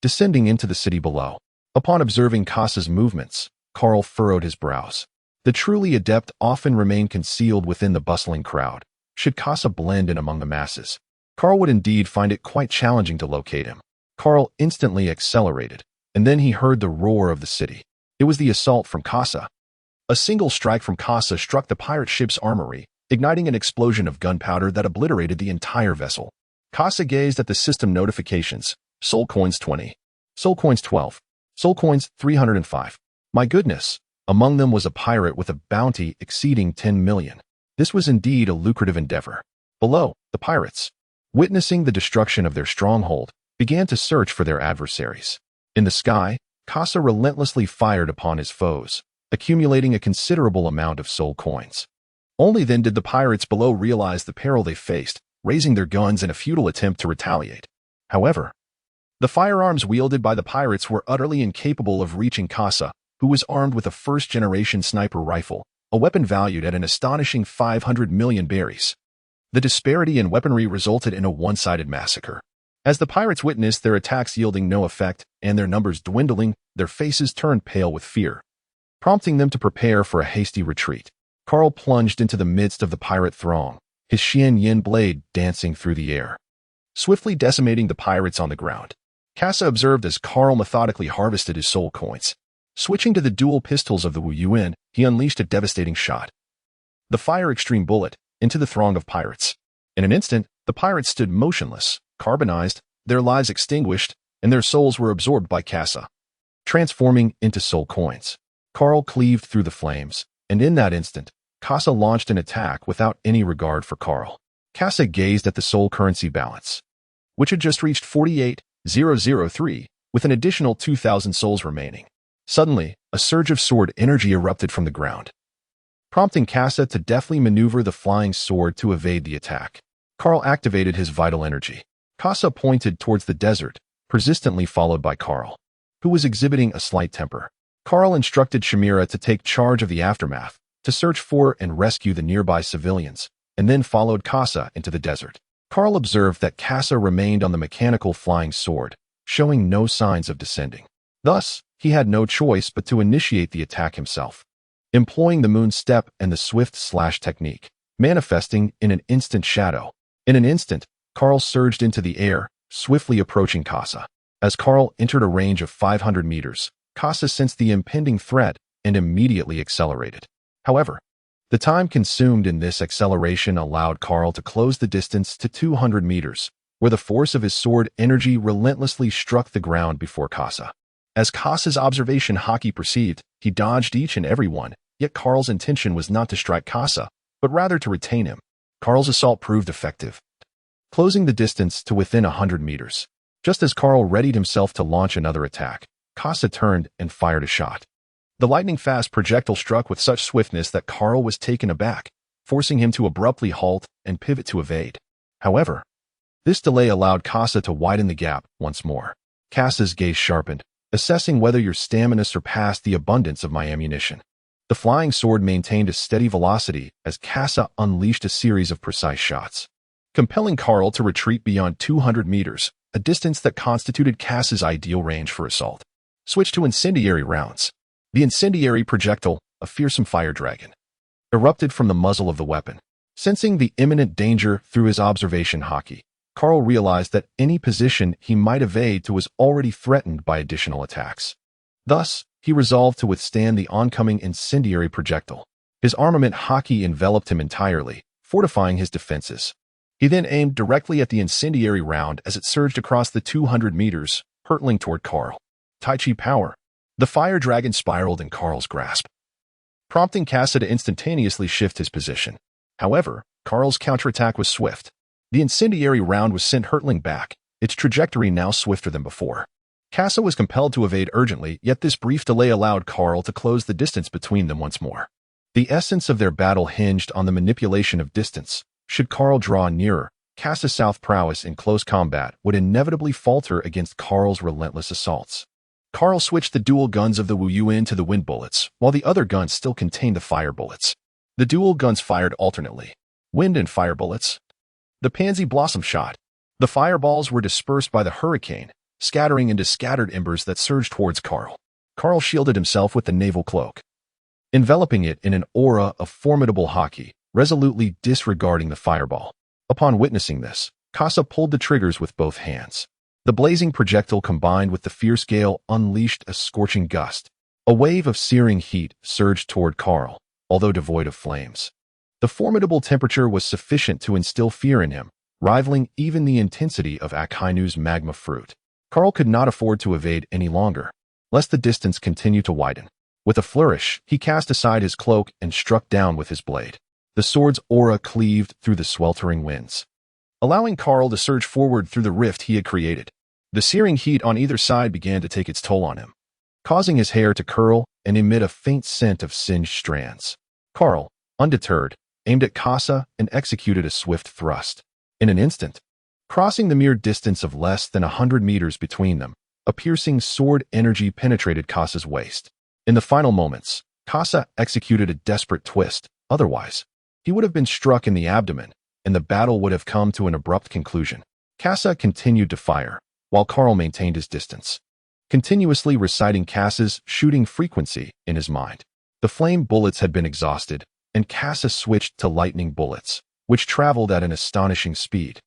descending into the city below. Upon observing Kasa's movements, Carl furrowed his brows. The truly adept often remain concealed within the bustling crowd. Should Kasa blend in among the masses, Carl would indeed find it quite challenging to locate him. Carl instantly accelerated, and then he heard the roar of the city. It was the assault from Kasa. A single strike from Kasa struck the pirate ship's armory, igniting an explosion of gunpowder that obliterated the entire vessel. Kasa gazed at the system notifications. Soul coins 20. Soul coins 12. Soul coins 305. My goodness! Among them was a pirate with a bounty exceeding 10 million. This was indeed a lucrative endeavor. Below, the pirates, witnessing the destruction of their stronghold, began to search for their adversaries. In the sky, Kasa relentlessly fired upon his foes, accumulating a considerable amount of soul coins. Only then did the pirates below realize the peril they faced, raising their guns in a futile attempt to retaliate. However, the firearms wielded by the pirates were utterly incapable of reaching Kasa, who was armed with a first-generation sniper rifle, a weapon valued at an astonishing 500 million berries. The disparity in weaponry resulted in a one-sided massacre. As the pirates witnessed their attacks yielding no effect and their numbers dwindling, their faces turned pale with fear, prompting them to prepare for a hasty retreat. Carl plunged into the midst of the pirate throng, his Xian Yin blade dancing through the air, swiftly decimating the pirates on the ground. Kasa observed as Carl methodically harvested his soul coins. Switching to the dual pistols of the Wu Yuan, he unleashed a devastating shot. The fire extreme bullet into the throng of pirates. In an instant, the pirates stood motionless, carbonized, their lives extinguished, and their souls were absorbed by Kasa, transforming into soul coins. Carl cleaved through the flames, and in that instant, Kasa launched an attack without any regard for Carl. Kasa gazed at the soul currency balance, which had just reached 48,003, with an additional 2,000 souls remaining. Suddenly, a surge of sword energy erupted from the ground, prompting Kasa to deftly maneuver the flying sword to evade the attack. Carl activated his vital energy. Kasa pointed towards the desert, persistently followed by Carl, who was exhibiting a slight temper. Carl instructed Shamira to take charge of the aftermath, to search for and rescue the nearby civilians, and then followed Kasa into the desert. Carl observed that Kasa remained on the mechanical flying sword, showing no signs of descending. Thus, he had no choice but to initiate the attack himself, employing the moon step and the swift slash technique, manifesting in an instant shadow. In an instant, Carl surged into the air, swiftly approaching Kasa. As Carl entered a range of 500 meters, Kasa sensed the impending threat and immediately accelerated. However, the time consumed in this acceleration allowed Carl to close the distance to 200 meters, where the force of his sword energy relentlessly struck the ground before Kasa. As Kasa's observation haki perceived, he dodged each and every one, yet Carl's intention was not to strike Kasa, but rather to retain him. Carl's assault proved effective, closing the distance to within 100 meters. Just as Carl readied himself to launch another attack, Kasa turned and fired a shot. The lightning-fast projectile struck with such swiftness that Carl was taken aback, forcing him to abruptly halt and pivot to evade. However, this delay allowed Kasa to widen the gap once more. Kasa's gaze sharpened, assessing whether your stamina surpassed the abundance of my ammunition. The flying sword maintained a steady velocity as Kasa unleashed a series of precise shots, compelling Carl to retreat beyond 200 meters, a distance that constituted Kasa's ideal range for assault. Switch to incendiary rounds. The incendiary projectile, a fearsome fire dragon, erupted from the muzzle of the weapon. Sensing the imminent danger through his observation haki, Carl realized that any position he might evade to was already threatened by additional attacks. Thus, he resolved to withstand the oncoming incendiary projectile. His armament haki enveloped him entirely, fortifying his defenses. He then aimed directly at the incendiary round as it surged across the 200 meters, hurtling toward Carl. Tai Chi power. The fire dragon spiraled in Carl's grasp, prompting Kasa to instantaneously shift his position. However, Carl's counterattack was swift. The incendiary round was sent hurtling back, its trajectory now swifter than before. Kasa was compelled to evade urgently, yet this brief delay allowed Carl to close the distance between them once more. The essence of their battle hinged on the manipulation of distance. Should Carl draw nearer, Kasa's south prowess in close combat would inevitably falter against Carl's relentless assaults. Carl switched the dual guns of the Wu Yuan to the wind bullets, while the other guns still contained the fire bullets. The dual guns fired alternately, wind and fire bullets. The pansy blossom shot. The fireballs were dispersed by the hurricane, scattering into scattered embers that surged towards Carl. Carl shielded himself with the naval cloak, enveloping it in an aura of formidable haki, resolutely disregarding the fireball. Upon witnessing this, Kasa pulled the triggers with both hands. The blazing projectile combined with the fierce gale unleashed a scorching gust. A wave of searing heat surged toward Carl, although devoid of flames. The formidable temperature was sufficient to instill fear in him, rivaling even the intensity of Akainu's magma fruit. Carl could not afford to evade any longer, lest the distance continue to widen. With a flourish, he cast aside his cloak and struck down with his blade. The sword's aura cleaved through the sweltering winds, allowing Carl to surge forward through the rift he had created. The searing heat on either side began to take its toll on him, causing his hair to curl and emit a faint scent of singed strands. Carl, undeterred, aimed at Kasa and executed a swift thrust. In an instant, crossing the mere distance of less than 100 meters between them, a piercing sword energy penetrated Kasa's waist. In the final moments, Kasa executed a desperate twist. Otherwise, he would have been struck in the abdomen, and the battle would have come to an abrupt conclusion. Kasa continued to fire, while Carl maintained his distance, continuously reciting Kasa's shooting frequency in his mind. The flame bullets had been exhausted, and Kasa switched to lightning bullets, which traveled at an astonishing speed,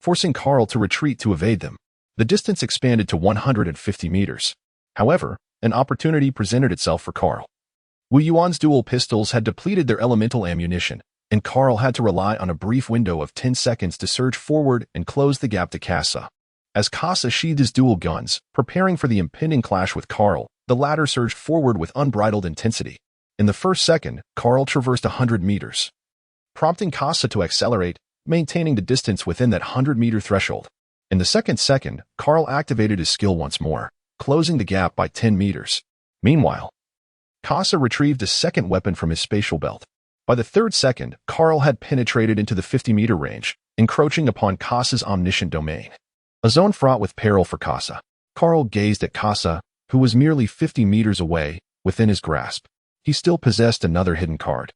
forcing Carl to retreat to evade them. The distance expanded to 150 meters. However, an opportunity presented itself for Carl. Wu Yuan's dual pistols had depleted their elemental ammunition, and Carl had to rely on a brief window of 10 seconds to surge forward and close the gap to Kasa. As Kasa sheathed his dual guns, preparing for the impending clash with Carl, the latter surged forward with unbridled intensity. In the first second, Carl traversed 100 meters, prompting Kasa to accelerate, maintaining the distance within that 100-meter threshold. In the second, Carl activated his skill once more, closing the gap by 10 meters. Meanwhile, Kasa retrieved a second weapon from his spatial belt. By the third second, Carl had penetrated into the 50-meter range, encroaching upon Kasa's omniscient domain. A zone fraught with peril for Kasa. Carl gazed at Kasa, who was merely 50 meters away, within his grasp. He still possessed another hidden card,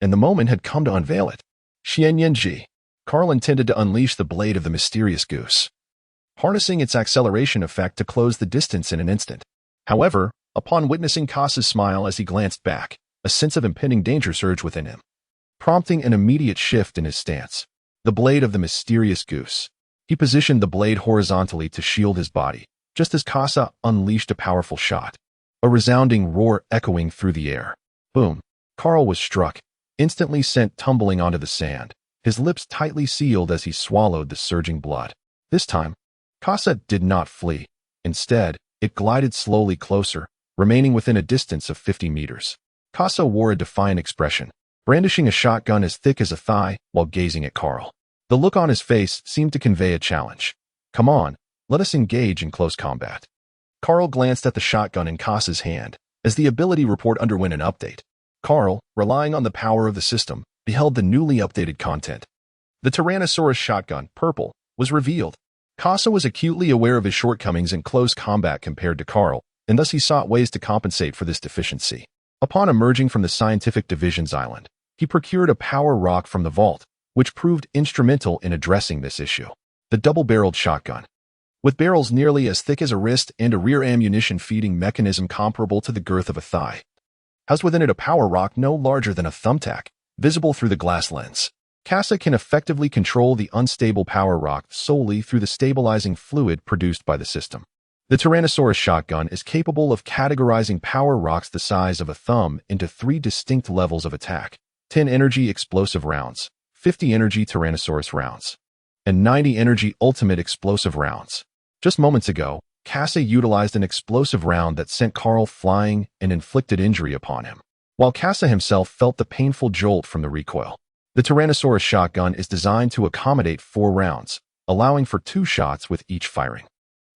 and the moment had come to unveil it. Xianyanji. Carl intended to unleash the blade of the mysterious goose, harnessing its acceleration effect to close the distance in an instant. However, upon witnessing Kasa's smile as he glanced back, a sense of impending danger surged within him, prompting an immediate shift in his stance. The blade of the mysterious goose. He positioned the blade horizontally to shield his body, just as Kasa unleashed a powerful shot. A resounding roar echoing through the air. Boom. Carl was struck, instantly sent tumbling onto the sand, his lips tightly sealed as he swallowed the surging blood. This time, Kasa did not flee. Instead, it glided slowly closer, remaining within a distance of 50 meters. Kasa wore a defiant expression, brandishing a shotgun as thick as a thigh while gazing at Carl. The look on his face seemed to convey a challenge. Come on, let us engage in close combat. Carl glanced at the shotgun in Kasa's hand as the ability report underwent an update. Carl, relying on the power of the system, beheld the newly updated content. The Tyrannosaurus shotgun, purple, was revealed. Kasa was acutely aware of his shortcomings in close combat compared to Carl, and thus he sought ways to compensate for this deficiency. Upon emerging from the Scientific Division's island, he procured a power rock from the vault, which proved instrumental in addressing this issue. The double-barreled shotgun, with barrels nearly as thick as a wrist and a rear ammunition feeding mechanism comparable to the girth of a thigh, has within it a power rock no larger than a thumbtack, visible through the glass lens. Kasa can effectively control the unstable power rock solely through the stabilizing fluid produced by the system. The Tyrannosaurus shotgun is capable of categorizing power rocks the size of a thumb into 3 distinct levels of attack: 10 energy explosive rounds, 50 energy Tyrannosaurus rounds, and 90 energy ultimate explosive rounds. Just moments ago, Kasa utilized an explosive round that sent Carl flying and inflicted injury upon him, while Kasa himself felt the painful jolt from the recoil. The Tyrannosaurus shotgun is designed to accommodate 4 rounds, allowing for 2 shots with each firing.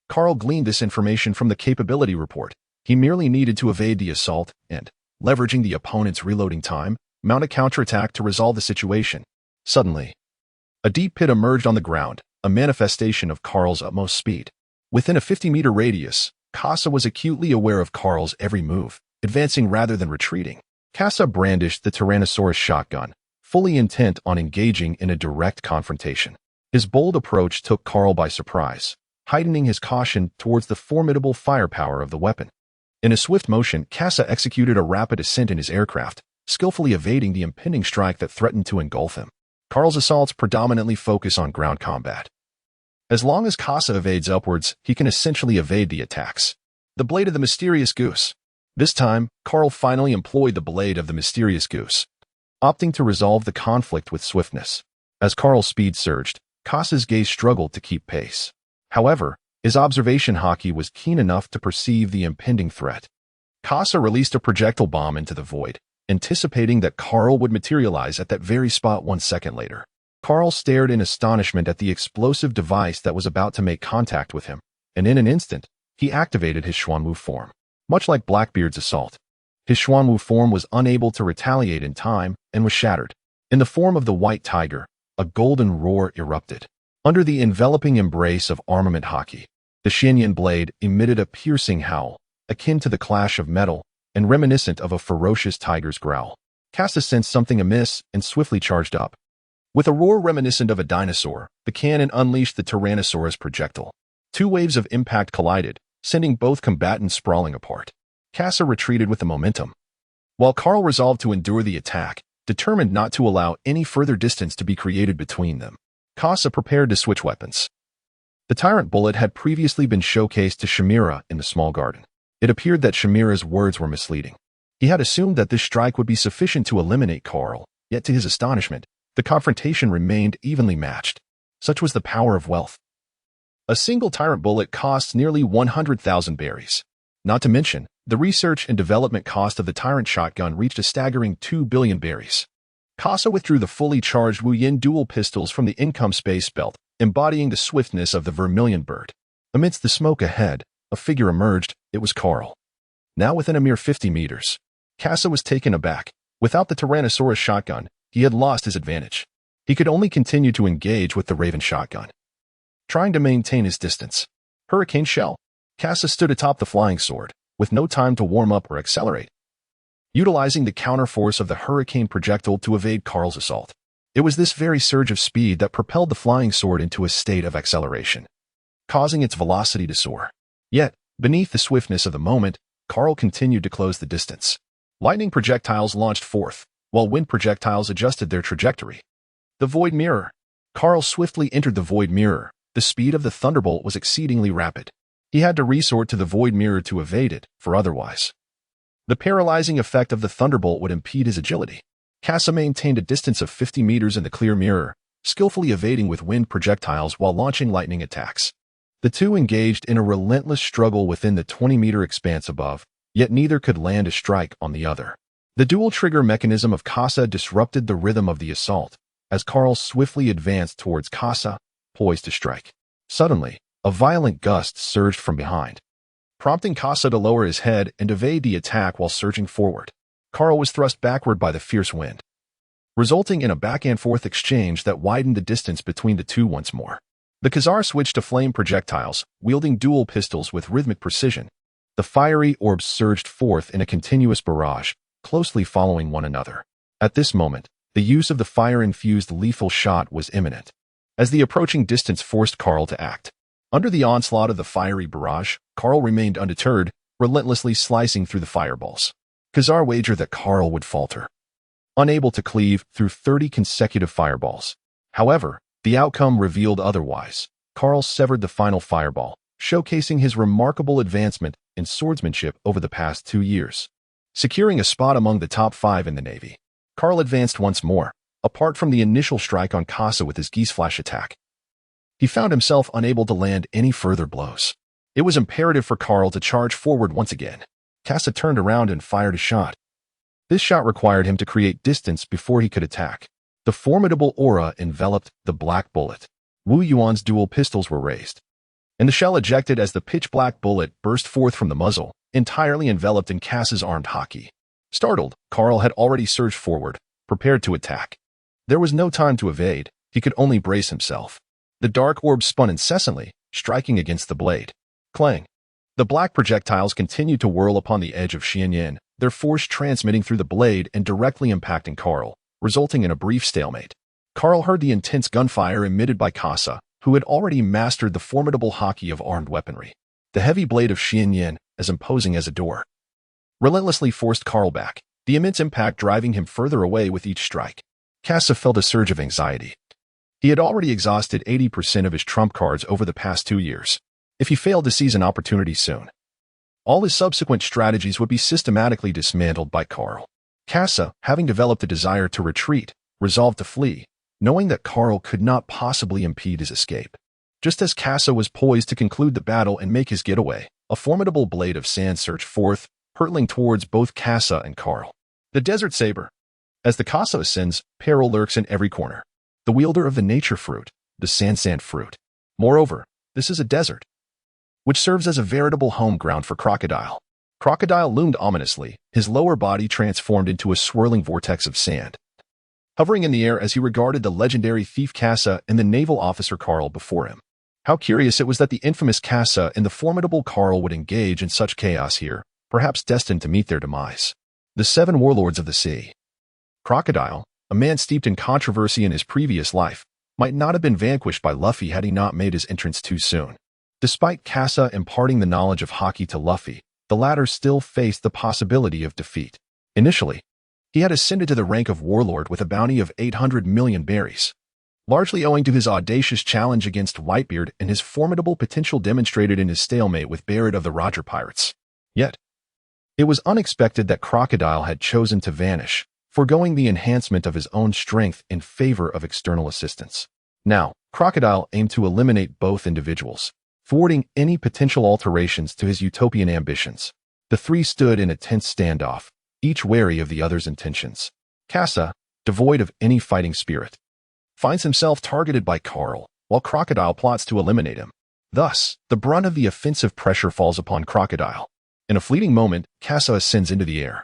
Carl gleaned this information from the capability report. He merely needed to evade the assault and, leveraging the opponent's reloading time, mount a counterattack to resolve the situation. Suddenly, a deep pit emerged on the ground, a manifestation of Carl's utmost speed. Within a 50-meter radius, Kasa was acutely aware of Carl's every move, advancing rather than retreating. Kasa brandished the Tyrannosaurus shotgun, fully intent on engaging in a direct confrontation. His bold approach took Carl by surprise, heightening his caution towards the formidable firepower of the weapon. In a swift motion, Kasa executed a rapid ascent in his aircraft, skillfully evading the impending strike that threatened to engulf him. Carl's assaults predominantly focus on ground combat. As long as Kasa evades upwards, he can essentially evade the attacks. The blade of the mysterious goose. This time, Carl finally employed the blade of the mysterious goose. opting to resolve the conflict with swiftness. As Carl's speed surged, Kasa's gaze struggled to keep pace. However, his observation haki was keen enough to perceive the impending threat. Kasa released a projectile bomb into the void, anticipating that Carl would materialize at that very spot 1 second later. Carl stared in astonishment at the explosive device that was about to make contact with him, and in an instant, he activated his Xuanwu form. Much like Blackbeard's assault, his Xuanwu form was unable to retaliate in time and was shattered. In the form of the white tiger, a golden roar erupted. Under the enveloping embrace of armament haki, the Xianyan blade emitted a piercing howl, akin to the clash of metal and reminiscent of a ferocious tiger's growl. Kasa sensed something amiss and swiftly charged up. With a roar reminiscent of a dinosaur, the cannon unleashed the Tyrannosaurus projectile. 2 waves of impact collided, sending both combatants sprawling apart. Kasa retreated with the momentum, while Carl resolved to endure the attack, determined not to allow any further distance to be created between them. Kasa prepared to switch weapons. The Tyrant Bullet had previously been showcased to Shamira in the small garden. It appeared that Shamira's words were misleading. He had assumed that this strike would be sufficient to eliminate Carl, yet to his astonishment, the confrontation remained evenly matched. Such was the power of wealth. A single Tyrant Bullet costs nearly 100,000 berries. Not to mention, the research and development cost of the Tyrant shotgun reached a staggering 2 billion berries. Kasa withdrew the fully charged Wu Yin dual pistols from the income space belt, embodying the swiftness of the vermilion bird. Amidst the smoke ahead, a figure emerged. It was Carl. Now within a mere 50 meters. Kasa was taken aback. Without the Tyrannosaurus shotgun, he had lost his advantage. He could only continue to engage with the Raven shotgun, trying to maintain his distance. Hurricane Shell. Kasa stood atop the flying sword, with no time to warm up or accelerate, utilizing the counterforce of the hurricane projectile to evade Carl's assault. It was this very surge of speed that propelled the flying sword into a state of acceleration, causing its velocity to soar. Yet, beneath the swiftness of the moment, Carl continued to close the distance. Lightning projectiles launched forth, while wind projectiles adjusted their trajectory. The Void Mirror. Carl swiftly entered the Void Mirror. The speed of the Thunderbolt was exceedingly rapid. He had to resort to the Void Mirror to evade it, for otherwise the paralyzing effect of the Thunderbolt would impede his agility. Kasa maintained a distance of 50 meters in the clear mirror, skillfully evading with wind projectiles while launching lightning attacks. The two engaged in a relentless struggle within the 20-meter expanse above, yet neither could land a strike on the other. The dual trigger mechanism of Kasa disrupted the rhythm of the assault, as Carl swiftly advanced towards Kasa, poised to strike. Suddenly, a violent gust surged from behind, prompting Kasa to lower his head and evade the attack while surging forward. Carl was thrust backward by the fierce wind, resulting in a back-and-forth exchange that widened the distance between the two once more. The Khazar switched to flame projectiles, wielding dual pistols with rhythmic precision. The fiery orbs surged forth in a continuous barrage, closely following one another. At this moment, the use of the fire-infused lethal shot was imminent, as the approaching distance forced Carl to act. Under the onslaught of the fiery barrage, Carl remained undeterred, relentlessly slicing through the fireballs. Khazar wagered that Carl would falter, unable to cleave through 30 consecutive fireballs. However, the outcome revealed otherwise. Carl severed the final fireball, showcasing his remarkable advancement in swordsmanship over the past 2 years. Securing a spot among the top 5 in the Navy, Carl advanced once more, apart from the initial strike on Kasa with his geese flash attack. He found himself unable to land any further blows. It was imperative for Carl to charge forward once again. Kasa turned around and fired a shot. This shot required him to create distance before he could attack. The formidable aura enveloped the black bullet. Wu Yuan's dual pistols were raised, and the shell ejected as the pitch-black bullet burst forth from the muzzle, entirely enveloped in Kasa's armed haki. Startled, Carl had already surged forward, prepared to attack. There was no time to evade. He could only brace himself. The dark orb spun incessantly, striking against the blade. Clang! The black projectiles continued to whirl upon the edge of Xianyan, their force transmitting through the blade and directly impacting Carl, resulting in a brief stalemate. Carl heard the intense gunfire emitted by Kasa, who had already mastered the formidable haki of armed weaponry. The heavy blade of Xianyan, as imposing as a door, relentlessly forced Carl back, the immense impact driving him further away with each strike. Kasa felt a surge of anxiety. He had already exhausted 80% of his trump cards over the past 2 years. If he failed to seize an opportunity soon, all his subsequent strategies would be systematically dismantled by Carl. Kasa, having developed a desire to retreat, resolved to flee, knowing that Carl could not possibly impede his escape. Just as Kasa was poised to conclude the battle and make his getaway, a formidable blade of sand surged forth, hurtling towards both Kasa and Carl. The Desert Saber. As the Kasa ascends, peril lurks in every corner. The wielder of the nature fruit, the sand fruit. Moreover, this is a desert, which serves as a veritable home ground for Crocodile. Crocodile loomed ominously, his lower body transformed into a swirling vortex of sand, hovering in the air as he regarded the legendary thief Kasa and the naval officer Carl before him. How curious it was that the infamous Kasa and the formidable Carl would engage in such chaos here, perhaps destined to meet their demise. The seven warlords of the sea. Crocodile, a man steeped in controversy in his previous life, might not have been vanquished by Luffy had he not made his entrance too soon. Despite Kasa imparting the knowledge of haki to Luffy, the latter still faced the possibility of defeat. Initially, he had ascended to the rank of warlord with a bounty of 800 million berries, largely owing to his audacious challenge against Whitebeard and his formidable potential demonstrated in his stalemate with Barrett of the Roger Pirates. Yet, it was unexpected that Crocodile had chosen to vanish, foregoing the enhancement of his own strength in favor of external assistance. Now, Crocodile aimed to eliminate both individuals, thwarting any potential alterations to his utopian ambitions. The three stood in a tense standoff, each wary of the other's intentions. Kasa, devoid of any fighting spirit, finds himself targeted by Carl, while Crocodile plots to eliminate him. Thus, the brunt of the offensive pressure falls upon Crocodile. In a fleeting moment, Kasa ascends into the air,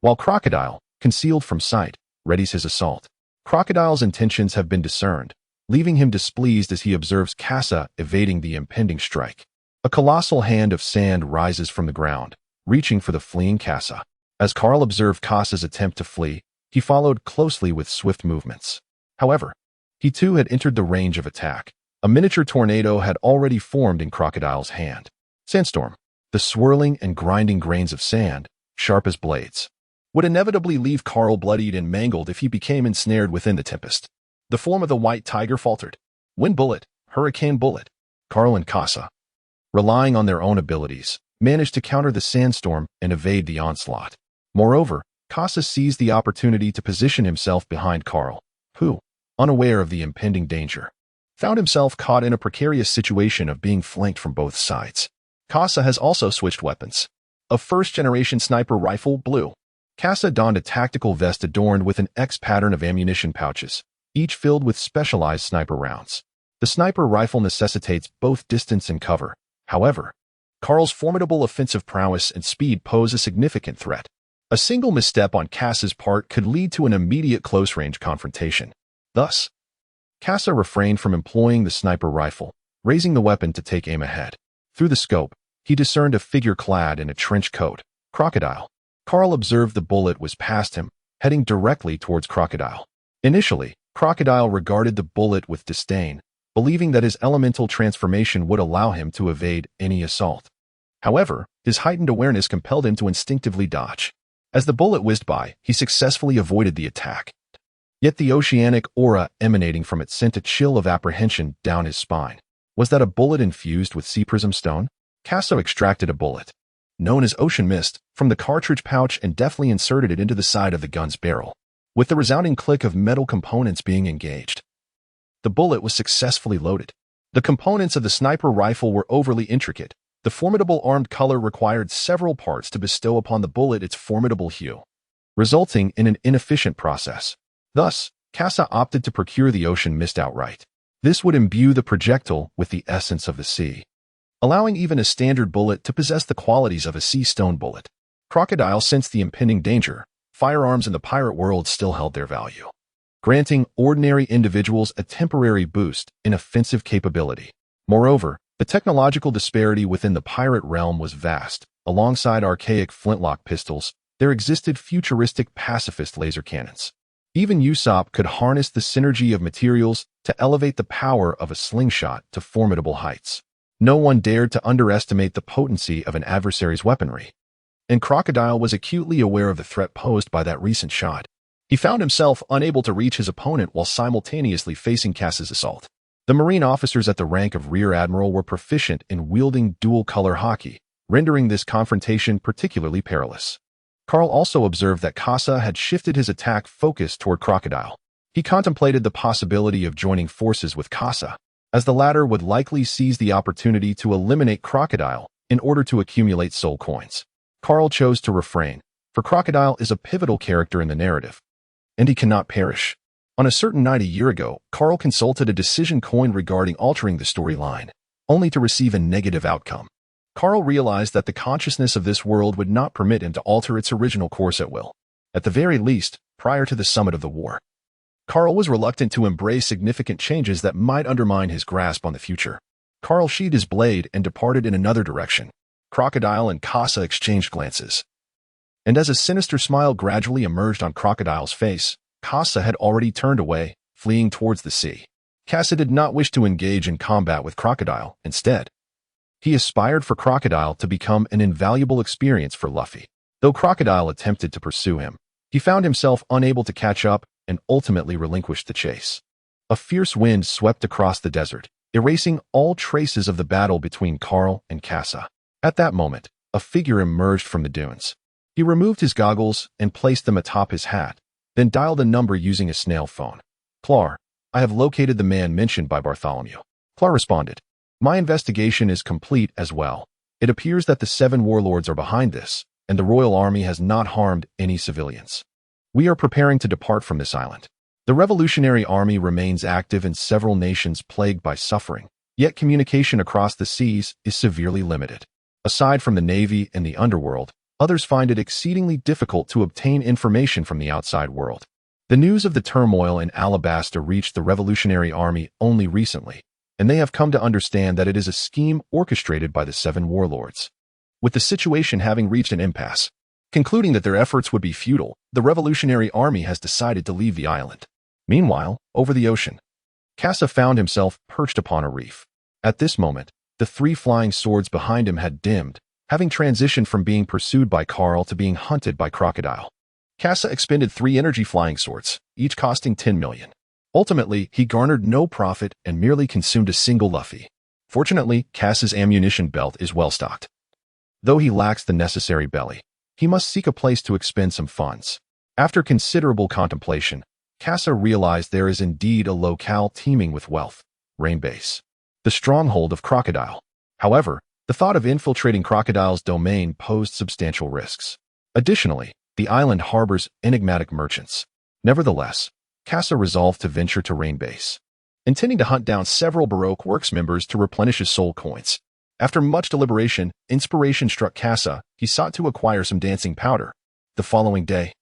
while Crocodile, concealed from sight, readies his assault. Crocodile's intentions have been discerned, leaving him displeased as he observes Kasa evading the impending strike. A colossal hand of sand rises from the ground, reaching for the fleeing Kasa. As Carl observed Kasa's attempt to flee, he followed closely with swift movements. However, he too had entered the range of attack. A miniature tornado had already formed in Crocodile's hand. Sandstorm, the swirling and grinding grains of sand, sharp as blades, would inevitably leave Carl bloodied and mangled if he became ensnared within the tempest. The form of the white tiger faltered. Wind bullet, hurricane bullet. Carl and Kasa, relying on their own abilities, managed to counter the sandstorm and evade the onslaught. Moreover, Kasa seized the opportunity to position himself behind Carl, who, unaware of the impending danger, found himself caught in a precarious situation of being flanked from both sides. Kasa has also switched weapons. A first-generation sniper rifle, blue. Kasa donned a tactical vest adorned with an X pattern of ammunition pouches, each filled with specialized sniper rounds. The sniper rifle necessitates both distance and cover. However, Carl's formidable offensive prowess and speed pose a significant threat. A single misstep on Kasa's part could lead to an immediate close-range confrontation. Thus, Kasa refrained from employing the sniper rifle, raising the weapon to take aim ahead. Through the scope, he discerned a figure clad in a trench coat. Crocodile. Carl observed the bullet was past him, heading directly towards Crocodile. Initially, Crocodile regarded the bullet with disdain, believing that his elemental transformation would allow him to evade any assault. However, his heightened awareness compelled him to instinctively dodge. As the bullet whizzed by, he successfully avoided the attack. Yet the oceanic aura emanating from it sent a chill of apprehension down his spine. Was that a bullet infused with sea prism stone? Kasa extracted a bullet, known as ocean mist, from the cartridge pouch and deftly inserted it into the side of the gun's barrel. With the resounding click of metal components being engaged, the bullet was successfully loaded. The components of the sniper rifle were overly intricate. The formidable armed color required several parts to bestow upon the bullet its formidable hue, resulting in an inefficient process. Thus, Kasa opted to procure the ocean mist outright. This would imbue the projectile with the essence of the sea, allowing even a standard bullet to possess the qualities of a sea stone bullet. Crocodile sensed the impending danger. Firearms in the pirate world still held their value, granting ordinary individuals a temporary boost in offensive capability. Moreover, the technological disparity within the pirate realm was vast. Alongside archaic flintlock pistols, there existed futuristic pacifist laser cannons. Even Usopp could harness the synergy of materials to elevate the power of a slingshot to formidable heights. No one dared to underestimate the potency of an adversary's weaponry, and Crocodile was acutely aware of the threat posed by that recent shot. He found himself unable to reach his opponent while simultaneously facing Kasa's assault. The Marine officers at the rank of Rear Admiral were proficient in wielding dual-color haki, rendering this confrontation particularly perilous. Carl also observed that Kasa had shifted his attack focus toward Crocodile. He contemplated the possibility of joining forces with Kasa, as the latter would likely seize the opportunity to eliminate Crocodile in order to accumulate soul coins. Carl chose to refrain, for Crocodile is a pivotal character in the narrative, and he cannot perish. On a certain night a year ago, Carl consulted a decision coin regarding altering the storyline, only to receive a negative outcome. Carl realized that the consciousness of this world would not permit him to alter its original course at will, at the very least, prior to the summit of the war. Carl was reluctant to embrace significant changes that might undermine his grasp on the future. Carl sheathed his blade and departed in another direction. Crocodile and Kasa exchanged glances. And as a sinister smile gradually emerged on Crocodile's face, Kasa had already turned away, fleeing towards the sea. Kasa did not wish to engage in combat with Crocodile. Instead, he aspired for Crocodile to become an invaluable experience for Luffy. Though Crocodile attempted to pursue him, he found himself unable to catch up and ultimately relinquished the chase. A fierce wind swept across the desert, erasing all traces of the battle between Carl and Kasa. At that moment, a figure emerged from the dunes. He removed his goggles and placed them atop his hat, then dialed a number using a snail phone. "Clar, I have located the man mentioned by Bartholomew." Clar responded, "My investigation is complete as well. It appears that the 7 warlords are behind this, and the royal army has not harmed any civilians. We are preparing to depart from this island." The revolutionary army remains active in several nations plagued by suffering, yet communication across the seas is severely limited. Aside from the navy and the underworld, others find it exceedingly difficult to obtain information from the outside world. The news of the turmoil in Alabasta reached the revolutionary army only recently, and they have come to understand that it is a scheme orchestrated by the 7 warlords. With the situation having reached an impasse, concluding that their efforts would be futile, the revolutionary army has decided to leave the island. Meanwhile, over the ocean, Kasa found himself perched upon a reef. At this moment, the 3 flying swords behind him had dimmed, having transitioned from being pursued by Carl to being hunted by Crocodile. Kasa expended 3 energy flying swords, each costing 10 million. Ultimately, he garnered no profit and merely consumed a single Luffy. Fortunately, Kasa's ammunition belt is well stocked. Though he lacks the necessary belly, he must seek a place to expend some funds. After considerable contemplation, Kasa realized there is indeed a locale teeming with wealth, Rain Base, the stronghold of Crocodile. However, the thought of infiltrating Crocodile's domain posed substantial risks. Additionally, the island harbors enigmatic merchants. Nevertheless, Kasa resolved to venture to Rain Base, intending to hunt down several Baroque Works members to replenish his soul coins. After much deliberation, inspiration struck Kasa. He sought to acquire some dancing powder. The following day,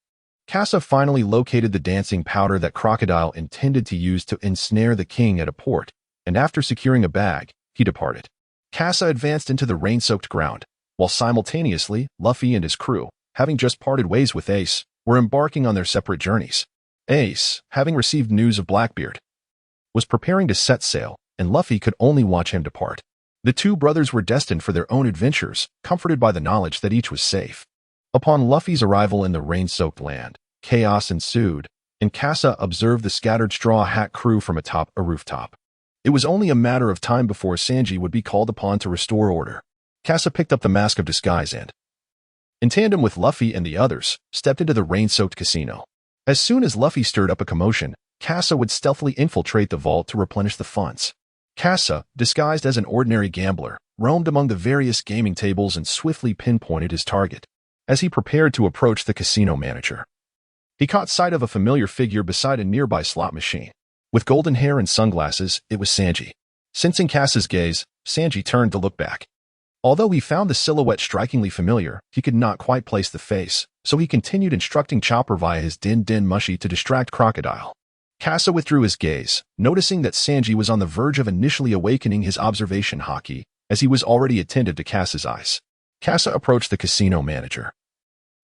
Kasa finally located the dancing powder that Crocodile intended to use to ensnare the king at a port, and after securing a bag, he departed. Kasa advanced into the rain-soaked ground, while simultaneously, Luffy and his crew, having just parted ways with Ace, were embarking on their separate journeys. Ace, having received news of Blackbeard, was preparing to set sail, and Luffy could only watch him depart. The 2 brothers were destined for their own adventures, comforted by the knowledge that each was safe. Upon Luffy's arrival in the rain-soaked land, chaos ensued, and Kasa observed the scattered Straw Hat crew from atop a rooftop. It was only a matter of time before Sanji would be called upon to restore order. Kasa picked up the mask of disguise and, in tandem with Luffy and the others, stepped into the rain-soaked casino. As soon as Luffy stirred up a commotion, Kasa would stealthily infiltrate the vault to replenish the funds. Kasa, disguised as an ordinary gambler, roamed among the various gaming tables and swiftly pinpointed his target. As he prepared to approach the casino manager, he caught sight of a familiar figure beside a nearby slot machine. With golden hair and sunglasses, it was Sanji. Sensing Kasa's gaze, Sanji turned to look back. Although he found the silhouette strikingly familiar, he could not quite place the face, so he continued instructing Chopper via his Din Mushi to distract Crocodile. Kasa withdrew his gaze, noticing that Sanji was on the verge of initially awakening his observation haki, as he was already attentive to Kasa's eyes. Kasa approached the casino manager,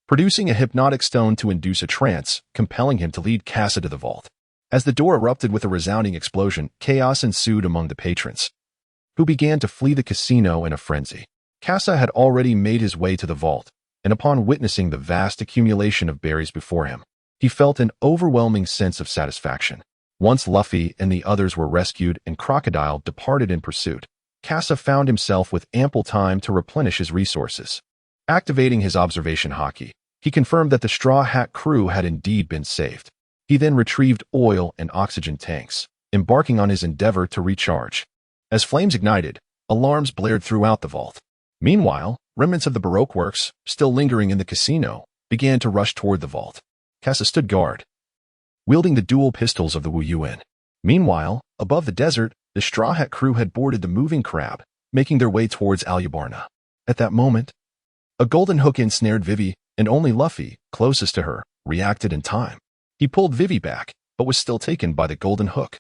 producing a hypnotic stone to induce a trance, compelling him to lead Kasa to the vault. As the door erupted with a resounding explosion, chaos ensued among the patrons, who began to flee the casino in a frenzy. Kasa had already made his way to the vault, and upon witnessing the vast accumulation of berries before him, he felt an overwhelming sense of satisfaction. Once Luffy and the others were rescued and Crocodile departed in pursuit, Kasa found himself with ample time to replenish his resources. Activating his observation haki, He confirmed that the Straw Hat crew had indeed been saved. He then retrieved oil and oxygen tanks, embarking on his endeavor to recharge. As flames ignited, alarms blared throughout the vault. Meanwhile, remnants of the Baroque works, still lingering in the casino, began to rush toward the vault. Kasa stood guard, wielding the dual pistols of the Wu Yuan. Meanwhile, above the desert, the Straw Hat crew had boarded the moving crab, making their way towards Alabasta. At that moment, a golden hook ensnared Vivi, and only Luffy, closest to her, reacted in time. He pulled Vivi back, but was still taken by the golden hook.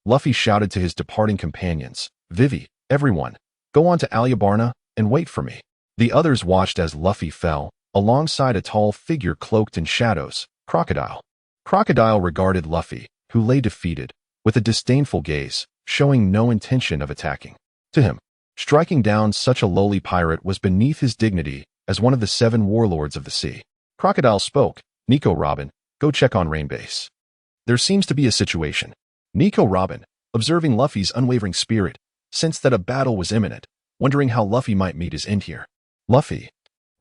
Luffy shouted to his departing companions, "Vivi, everyone, go on to Alabasta and wait for me." The others watched as Luffy fell, alongside a tall figure cloaked in shadows, Crocodile. Crocodile regarded Luffy, who lay defeated, with a disdainful gaze, showing no intention of attacking. To him, striking down such a lowly pirate was beneath his dignity as one of the 7 warlords of the sea. Crocodile spoke, "Nico Robin, go check on Rain Base. There seems to be a situation." Nico Robin, observing Luffy's unwavering spirit, sensed that a battle was imminent, wondering how Luffy might meet his end here. Luffy,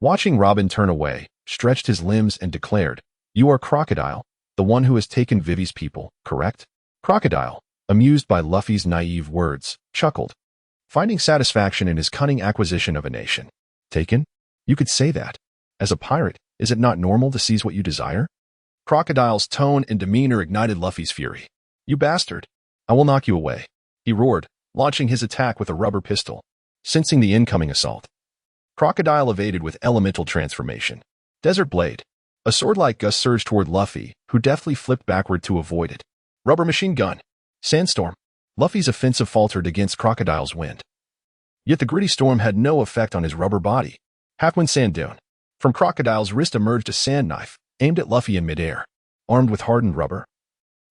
watching Robin turn away, stretched his limbs and declared, "You are Crocodile, the one who has taken Vivi's people, correct?" Crocodile, amused by Luffy's naive words, chuckled, finding satisfaction in his cunning acquisition of a nation. "Taken? You could say that. As a pirate, is it not normal to seize what you desire?" Crocodile's tone and demeanor ignited Luffy's fury. "You bastard! I will knock you away," he roared, launching his attack with a rubber pistol. Sensing the incoming assault, Crocodile evaded with elemental transformation. Desert Blade. A sword-like gust surged toward Luffy, who deftly flipped backward to avoid it. Rubber machine gun. Sandstorm. Luffy's offensive faltered against Crocodile's wind. Yet the gritty storm had no effect on his rubber body. Halfwind Sand Dune. From Crocodile's wrist emerged a sand knife, aimed at Luffy in midair. Armed with hardened rubber,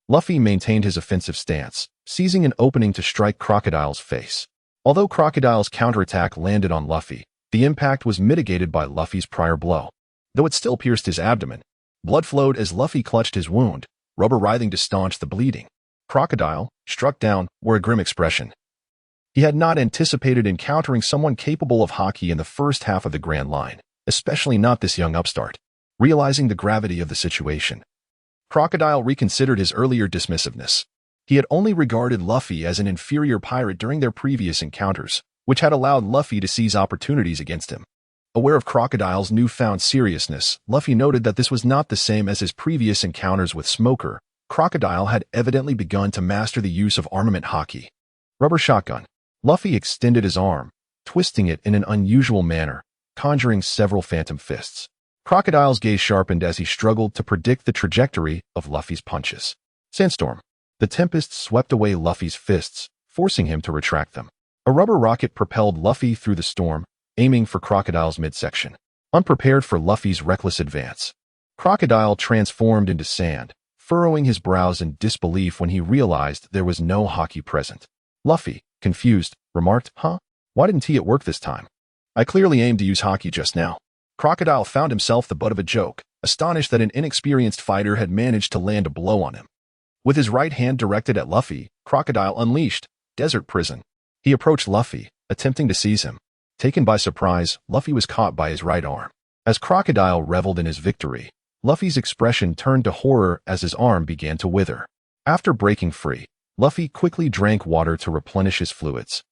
Luffy maintained his offensive stance, seizing an opening to strike Crocodile's face. Although Crocodile's counterattack landed on Luffy, the impact was mitigated by Luffy's prior blow. Though it still pierced his abdomen, blood flowed as Luffy clutched his wound, rubber writhing to staunch the bleeding. Crocodile, struck down, wore a grim expression. He had not anticipated encountering someone capable of hockey in the first half of the Grand Line, especially not this young upstart. Realizing the gravity of the situation, Crocodile reconsidered his earlier dismissiveness. He had only regarded Luffy as an inferior pirate during their previous encounters, which had allowed Luffy to seize opportunities against him. Aware of Crocodile's newfound seriousness, Luffy noted that this was not the same as his previous encounters with Smoker. Crocodile had evidently begun to master the use of armament hockey. Rubber shotgun. Luffy extended his arm, twisting it in an unusual manner, conjuring several phantom fists. Crocodile's gaze sharpened as he struggled to predict the trajectory of Luffy's punches. Sandstorm. The tempest swept away Luffy's fists, forcing him to retract them. A rubber rocket propelled Luffy through the storm, aiming for Crocodile's midsection. Unprepared for Luffy's reckless advance, Crocodile transformed into sand, furrowing his brows in disbelief when he realized there was no hockey present. Luffy, confused, remarked, "Huh? Why didn't he at work this time? I clearly aimed to use hockey just now." Crocodile found himself the butt of a joke, astonished that an inexperienced fighter had managed to land a blow on him. With his right hand directed at Luffy, Crocodile unleashed Desert Prison. He approached Luffy, attempting to seize him. Taken by surprise, Luffy was caught by his right arm. As Crocodile reveled in his victory, Luffy's expression turned to horror as his arm began to wither. After breaking free, Luffy quickly drank water to replenish his fluids,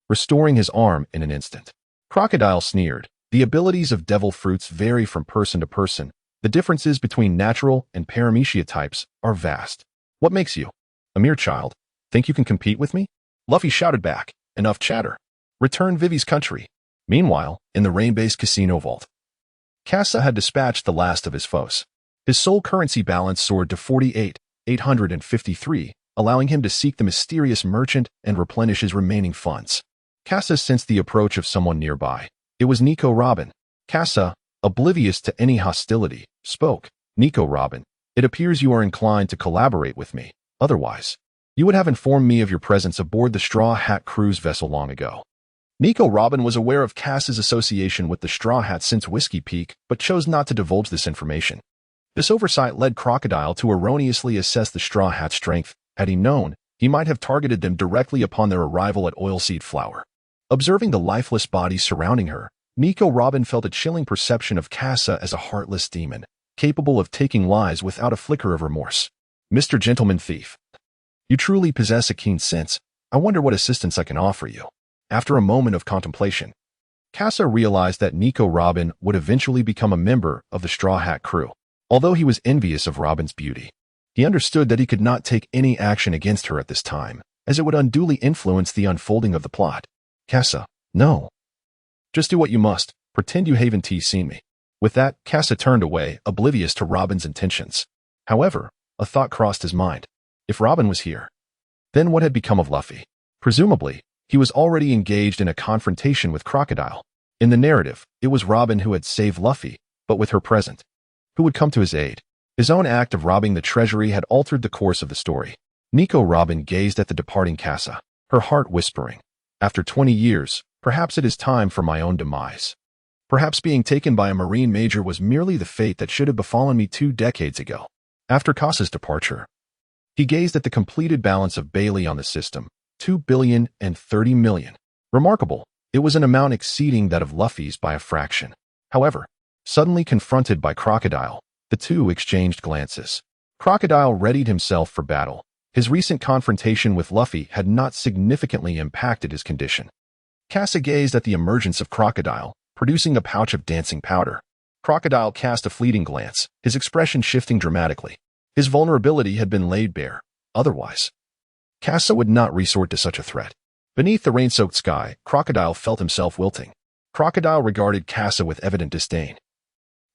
restoring his arm in an instant. Crocodile sneered, "The abilities of devil fruits vary from person to person. The differences between natural and paramecia types are vast. What makes you, a mere child, think you can compete with me?" Luffy shouted back, "Enough chatter. Return Vivi's country." Meanwhile, in the rain-based casino vault, Kasa had dispatched the last of his foes. His soul currency balance soared to 48,853, allowing him to seek the mysterious merchant and replenish his remaining funds. Kasa sensed the approach of someone nearby. It was Nico Robin. Kasa, oblivious to any hostility, spoke, "Nico Robin, it appears you are inclined to collaborate with me. Otherwise, you would have informed me of your presence aboard the Straw Hat cruise vessel long ago." Nico Robin was aware of Kasa's association with the Straw Hat since Whiskey Peak, but chose not to divulge this information. This oversight led Crocodile to erroneously assess the Straw Hat's strength. Had he known, he might have targeted them directly upon their arrival at Oilseed Flower. Observing the lifeless body surrounding her, Nico Robin felt a chilling perception of Kasa as a heartless demon, capable of taking lives without a flicker of remorse. Mr. Gentleman Thief, you truly possess a keen sense. I wonder what assistance I can offer you. After a moment of contemplation, Kasa realized that Nico Robin would eventually become a member of the Straw Hat crew. Although he was envious of Robin's beauty, he understood that he could not take any action against her at this time, as it would unduly influence the unfolding of the plot. Kasa, no. Just do what you must. Pretend you haven't seen me. With that, Kasa turned away, oblivious to Robin's intentions. However, a thought crossed his mind. If Robin was here, then what had become of Luffy? Presumably, he was already engaged in a confrontation with Crocodile. In the narrative, it was Robin who had saved Luffy, but with her present, who would come to his aid. His own act of robbing the treasury had altered the course of the story. Nico Robin gazed at the departing Kasa, her heart whispering, after 20 years, perhaps it is time for my own demise. Perhaps being taken by a Marine Major was merely the fate that should have befallen me 2 decades ago. After Kasa's departure, he gazed at the completed balance of Bailey on the system, 2,030,000,000. Remarkable, it was an amount exceeding that of Luffy's by a fraction. However, suddenly confronted by Crocodile, the two exchanged glances. Crocodile readied himself for battle. His recent confrontation with Luffy had not significantly impacted his condition. Kasa gazed at the emergence of Crocodile, producing a pouch of dancing powder. Crocodile cast a fleeting glance, his expression shifting dramatically. His vulnerability had been laid bare. Otherwise, Kasa would not resort to such a threat. Beneath the rain-soaked sky, Crocodile felt himself wilting. Crocodile regarded Kasa with evident disdain.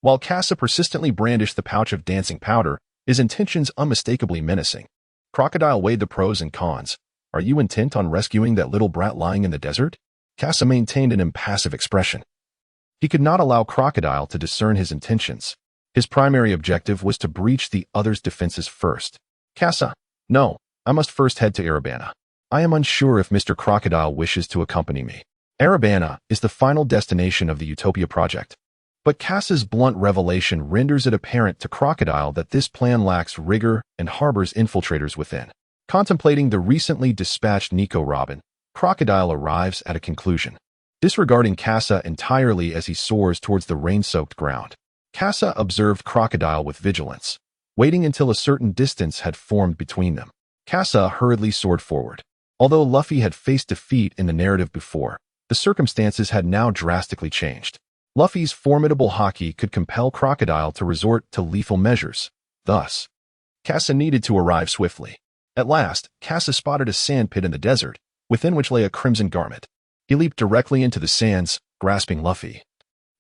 While Kasa persistently brandished the pouch of dancing powder, his intentions unmistakably menacing. Crocodile weighed the pros and cons. Are you intent on rescuing that little brat lying in the desert? Kasa maintained an impassive expression. He could not allow Crocodile to discern his intentions. His primary objective was to breach the other's defenses first. Kasa, no, I must first head to Alabasta. I am unsure if Mr. Crocodile wishes to accompany me. Alabasta is the final destination of the Utopia project. But Kasa's blunt revelation renders it apparent to Crocodile that this plan lacks rigor and harbors infiltrators within. Contemplating the recently dispatched Nico Robin, Crocodile arrives at a conclusion, disregarding Kasa entirely as he soars towards the rain-soaked ground. Kasa observed Crocodile with vigilance, waiting until a certain distance had formed between them. Kasa hurriedly soared forward. Although Luffy had faced defeat in the narrative before, the circumstances had now drastically changed. Luffy's formidable haki could compel Crocodile to resort to lethal measures. Thus, Kasa needed to arrive swiftly. At last, Kasa spotted a sand pit in the desert, within which lay a crimson garment. He leaped directly into the sands, grasping Luffy,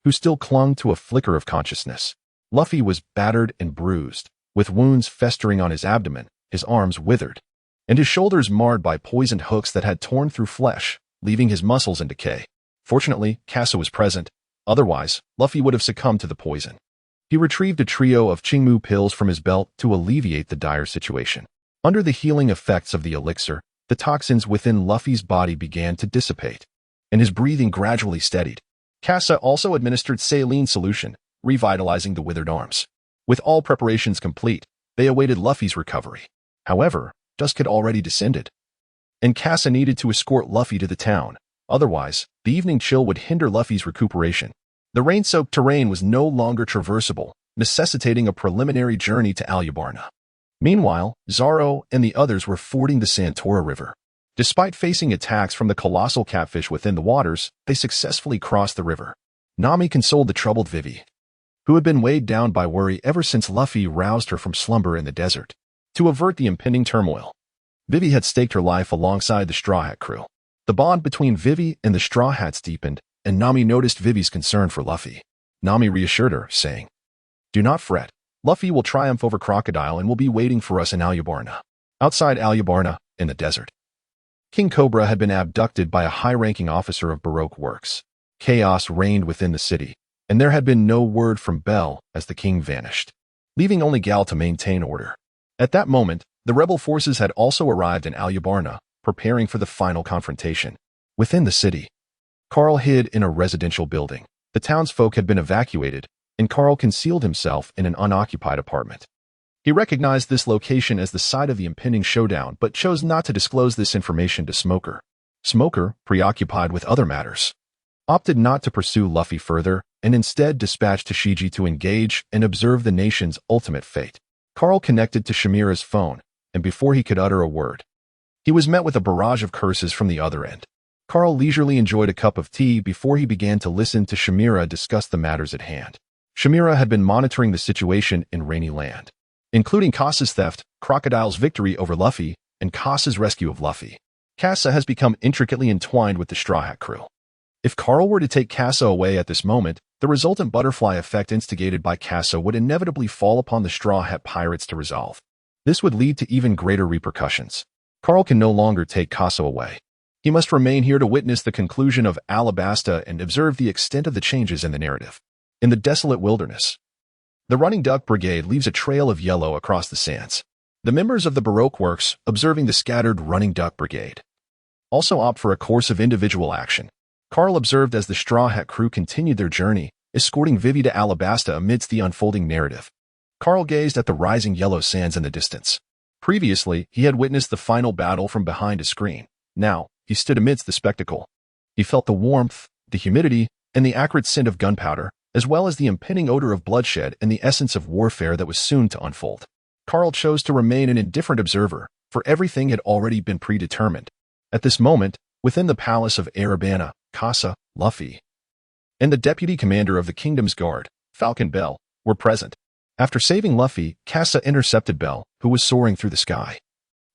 who still clung to a flicker of consciousness. Luffy was battered and bruised, with wounds festering on his abdomen, his arms withered, and his shoulders marred by poisoned hooks that had torn through flesh, leaving his muscles in decay. Fortunately, Kasa was present. Otherwise, Luffy would have succumbed to the poison. He retrieved a trio of Chingmu pills from his belt to alleviate the dire situation. Under the healing effects of the elixir, the toxins within Luffy's body began to dissipate, and his breathing gradually steadied. Kasa also administered saline solution, revitalizing the withered arms. With all preparations complete, they awaited Luffy's recovery. However, dusk had already descended, and Kasa needed to escort Luffy to the town. Otherwise, the evening chill would hinder Luffy's recuperation. The rain-soaked terrain was no longer traversable, necessitating a preliminary journey to Alabasta. Meanwhile, Zoro and the others were fording the Santora River. Despite facing attacks from the colossal catfish within the waters, they successfully crossed the river. Nami consoled the troubled Vivi, who had been weighed down by worry ever since Luffy roused her from slumber in the desert. To avert the impending turmoil, Vivi had staked her life alongside the Straw Hat crew. The bond between Vivi and the Straw Hats deepened, and Nami noticed Vivi's concern for Luffy. Nami reassured her, saying, "Do not fret. Luffy will triumph over Crocodile and will be waiting for us in Alabasta." Outside Alabasta, in the desert, King Cobra had been abducted by a high-ranking officer of Baroque works. Chaos reigned within the city, and there had been no word from Bell as the king vanished, leaving only Gal to maintain order. At that moment, the rebel forces had also arrived in Alabasta, preparing for the final confrontation. Within the city, Carl hid in a residential building. The townsfolk had been evacuated, and Carl concealed himself in an unoccupied apartment. He recognized this location as the site of the impending showdown, but chose not to disclose this information to Smoker. Smoker, preoccupied with other matters, opted not to pursue Luffy further and instead dispatched Tashigi to engage and observe the nation's ultimate fate. Carl connected to Shamira's phone, and before he could utter a word, he was met with a barrage of curses from the other end. Carl leisurely enjoyed a cup of tea before he began to listen to Shamira discuss the matters at hand. Shamira had been monitoring the situation in Rainy Land, including Kasa's theft, Crocodile's victory over Luffy, and Kasa's rescue of Luffy. Kasa has become intricately entwined with the Straw Hat crew. If Carl were to take Kasa away at this moment, the resultant butterfly effect instigated by Kasa would inevitably fall upon the Straw Hat pirates to resolve. This would lead to even greater repercussions. Carl can no longer take Kasa away. He must remain here to witness the conclusion of Alabasta and observe the extent of the changes in the narrative. In the desolate wilderness, the Running Duck Brigade leaves a trail of yellow across the sands. The members of the Baroque Works, observing the scattered Running Duck Brigade, also opt for a course of individual action. Carl observed as the Straw Hat crew continued their journey, escorting Vivi to Alabasta amidst the unfolding narrative. Carl gazed at the rising yellow sands in the distance. Previously, he had witnessed the final battle from behind a screen. Now, he stood amidst the spectacle. He felt the warmth, the humidity, and the acrid scent of gunpowder, as well as the impending odor of bloodshed and the essence of warfare that was soon to unfold. Carl chose to remain an indifferent observer, for everything had already been predetermined. At this moment, within the palace of Erebana, Kasa, Luffy, and the deputy commander of the kingdom's guard, Falcon Bell, were present. After saving Luffy, Kasa intercepted Bell, who was soaring through the sky,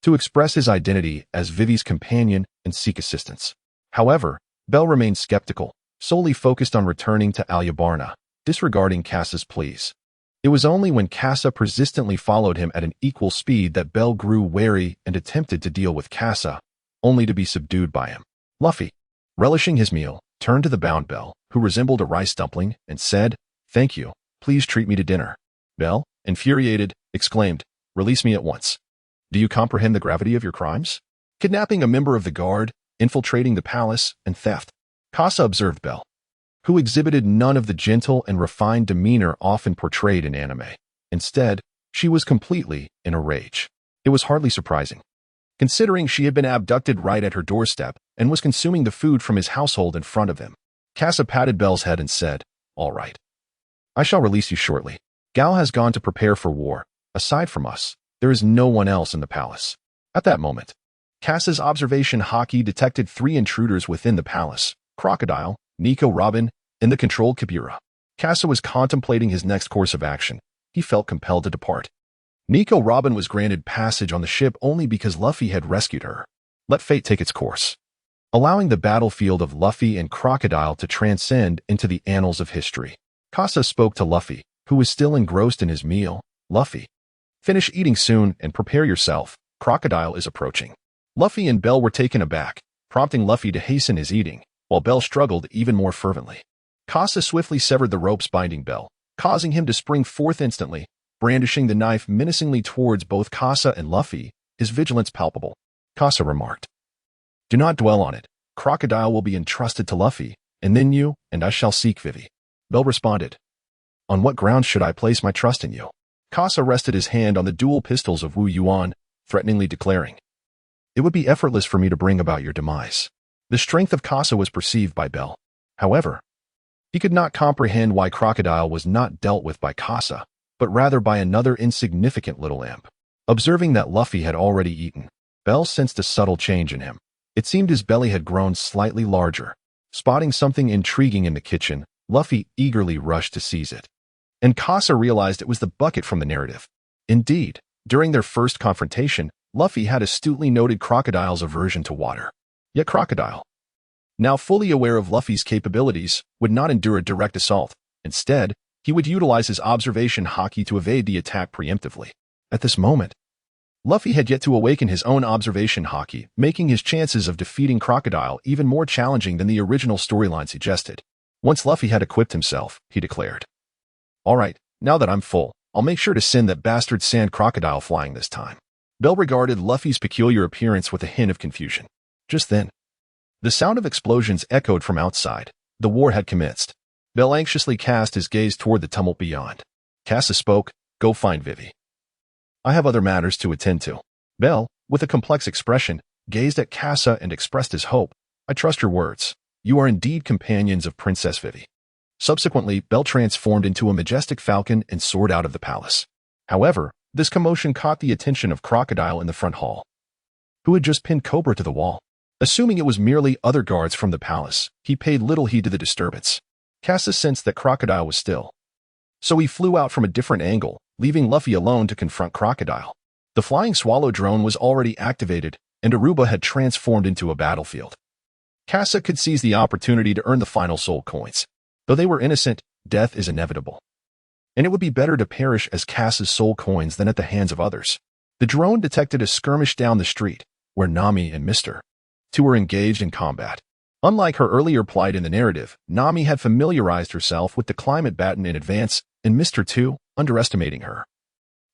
to express his identity as Vivi's companion and seek assistance. However, Bell remained skeptical, solely focused on returning to Alabasta, disregarding Kasa's pleas. It was only when Kasa persistently followed him at an equal speed that Bell grew wary and attempted to deal with Kasa, only to be subdued by him. Luffy, relishing his meal, turned to the bound Bell, who resembled a rice dumpling, and said, "Thank you, please treat me to dinner." Bell, infuriated, exclaimed, "Release me at once. Do you comprehend the gravity of your crimes? Kidnapping a member of the guard, infiltrating the palace, and theft." Kasa observed Bell, who exhibited none of the gentle and refined demeanor often portrayed in anime. Instead, she was completely in a rage. It was hardly surprising, considering she had been abducted right at her doorstep and was consuming the food from his household in front of him. Kasa patted Bell's head and said, "All right. I shall release you shortly. Gao has gone to prepare for war. Aside from us, there is no one else in the palace." At that moment, Kasa's observation haki detected 3 intruders within the palace: Crocodile, Nico Robin, and the controlled Kibura. Kasa was contemplating his next course of action. He felt compelled to depart. Nico Robin was granted passage on the ship only because Luffy had rescued her. Let fate take its course, allowing the battlefield of Luffy and Crocodile to transcend into the annals of history. Kasa spoke to Luffy, who was still engrossed in his meal. "Luffy, finish eating soon and prepare yourself. Crocodile is approaching." Luffy and Bell were taken aback, prompting Luffy to hasten his eating, while Bell struggled even more fervently. Kasa swiftly severed the ropes binding Bell, causing him to spring forth instantly, brandishing the knife menacingly towards both Kasa and Luffy, his vigilance palpable. Kasa remarked, "Do not dwell on it. Crocodile will be entrusted to Luffy, and then you and I shall seek Vivi." Bell responded, "On what grounds should I place my trust in you?" Kasa rested his hand on the dual pistols of Wu Yuan, threateningly declaring, "It would be effortless for me to bring about your demise." The strength of Kasa was perceived by Bell. However, he could not comprehend why Crocodile was not dealt with by Kasa, but rather by another insignificant little imp. Observing that Luffy had already eaten, Bell sensed a subtle change in him. It seemed his belly had grown slightly larger. Spotting something intriguing in the kitchen, Luffy eagerly rushed to seize it. And Kasa realized it was the bucket from the narrative. Indeed, during their first confrontation, Luffy had astutely noted Crocodile's aversion to water. Yet Crocodile, now fully aware of Luffy's capabilities, would not endure a direct assault. Instead, he would utilize his observation haki to evade the attack preemptively. At this moment, Luffy had yet to awaken his own observation haki, making his chances of defeating Crocodile even more challenging than the original storyline suggested. Once Luffy had equipped himself, he declared, "All right, now that I'm full, I'll make sure to send that bastard sand crocodile flying this time." Bell regarded Luffy's peculiar appearance with a hint of confusion. Just then, the sound of explosions echoed from outside. The war had commenced. Bell anxiously cast his gaze toward the tumult beyond. Kasa spoke, "Go find Vivi. I have other matters to attend to." Bell, with a complex expression, gazed at Kasa and expressed his hope. "I trust your words. you are indeed companions of Princess Vivi." Subsequently, Belle transformed into a majestic falcon and soared out of the palace. However, this commotion caught the attention of Crocodile in the front hall, who had just pinned Cobra to the wall. Assuming it was merely other guards from the palace, he paid little heed to the disturbance. Kasa sensed that Crocodile was still, so he flew out from a different angle, leaving Luffy alone to confront Crocodile. The flying swallow drone was already activated, and Aruba had transformed into a battlefield. Kasa could seize the opportunity to earn the final soul coins. Though they were innocent, death is inevitable, and it would be better to perish as Kasa's soul coins than at the hands of others. The drone detected a skirmish down the street, where Nami and Mr. 2 were engaged in combat. Unlike her earlier plight in the narrative, Nami had familiarized herself with the climate baton in advance, and Mr. 2, underestimating her,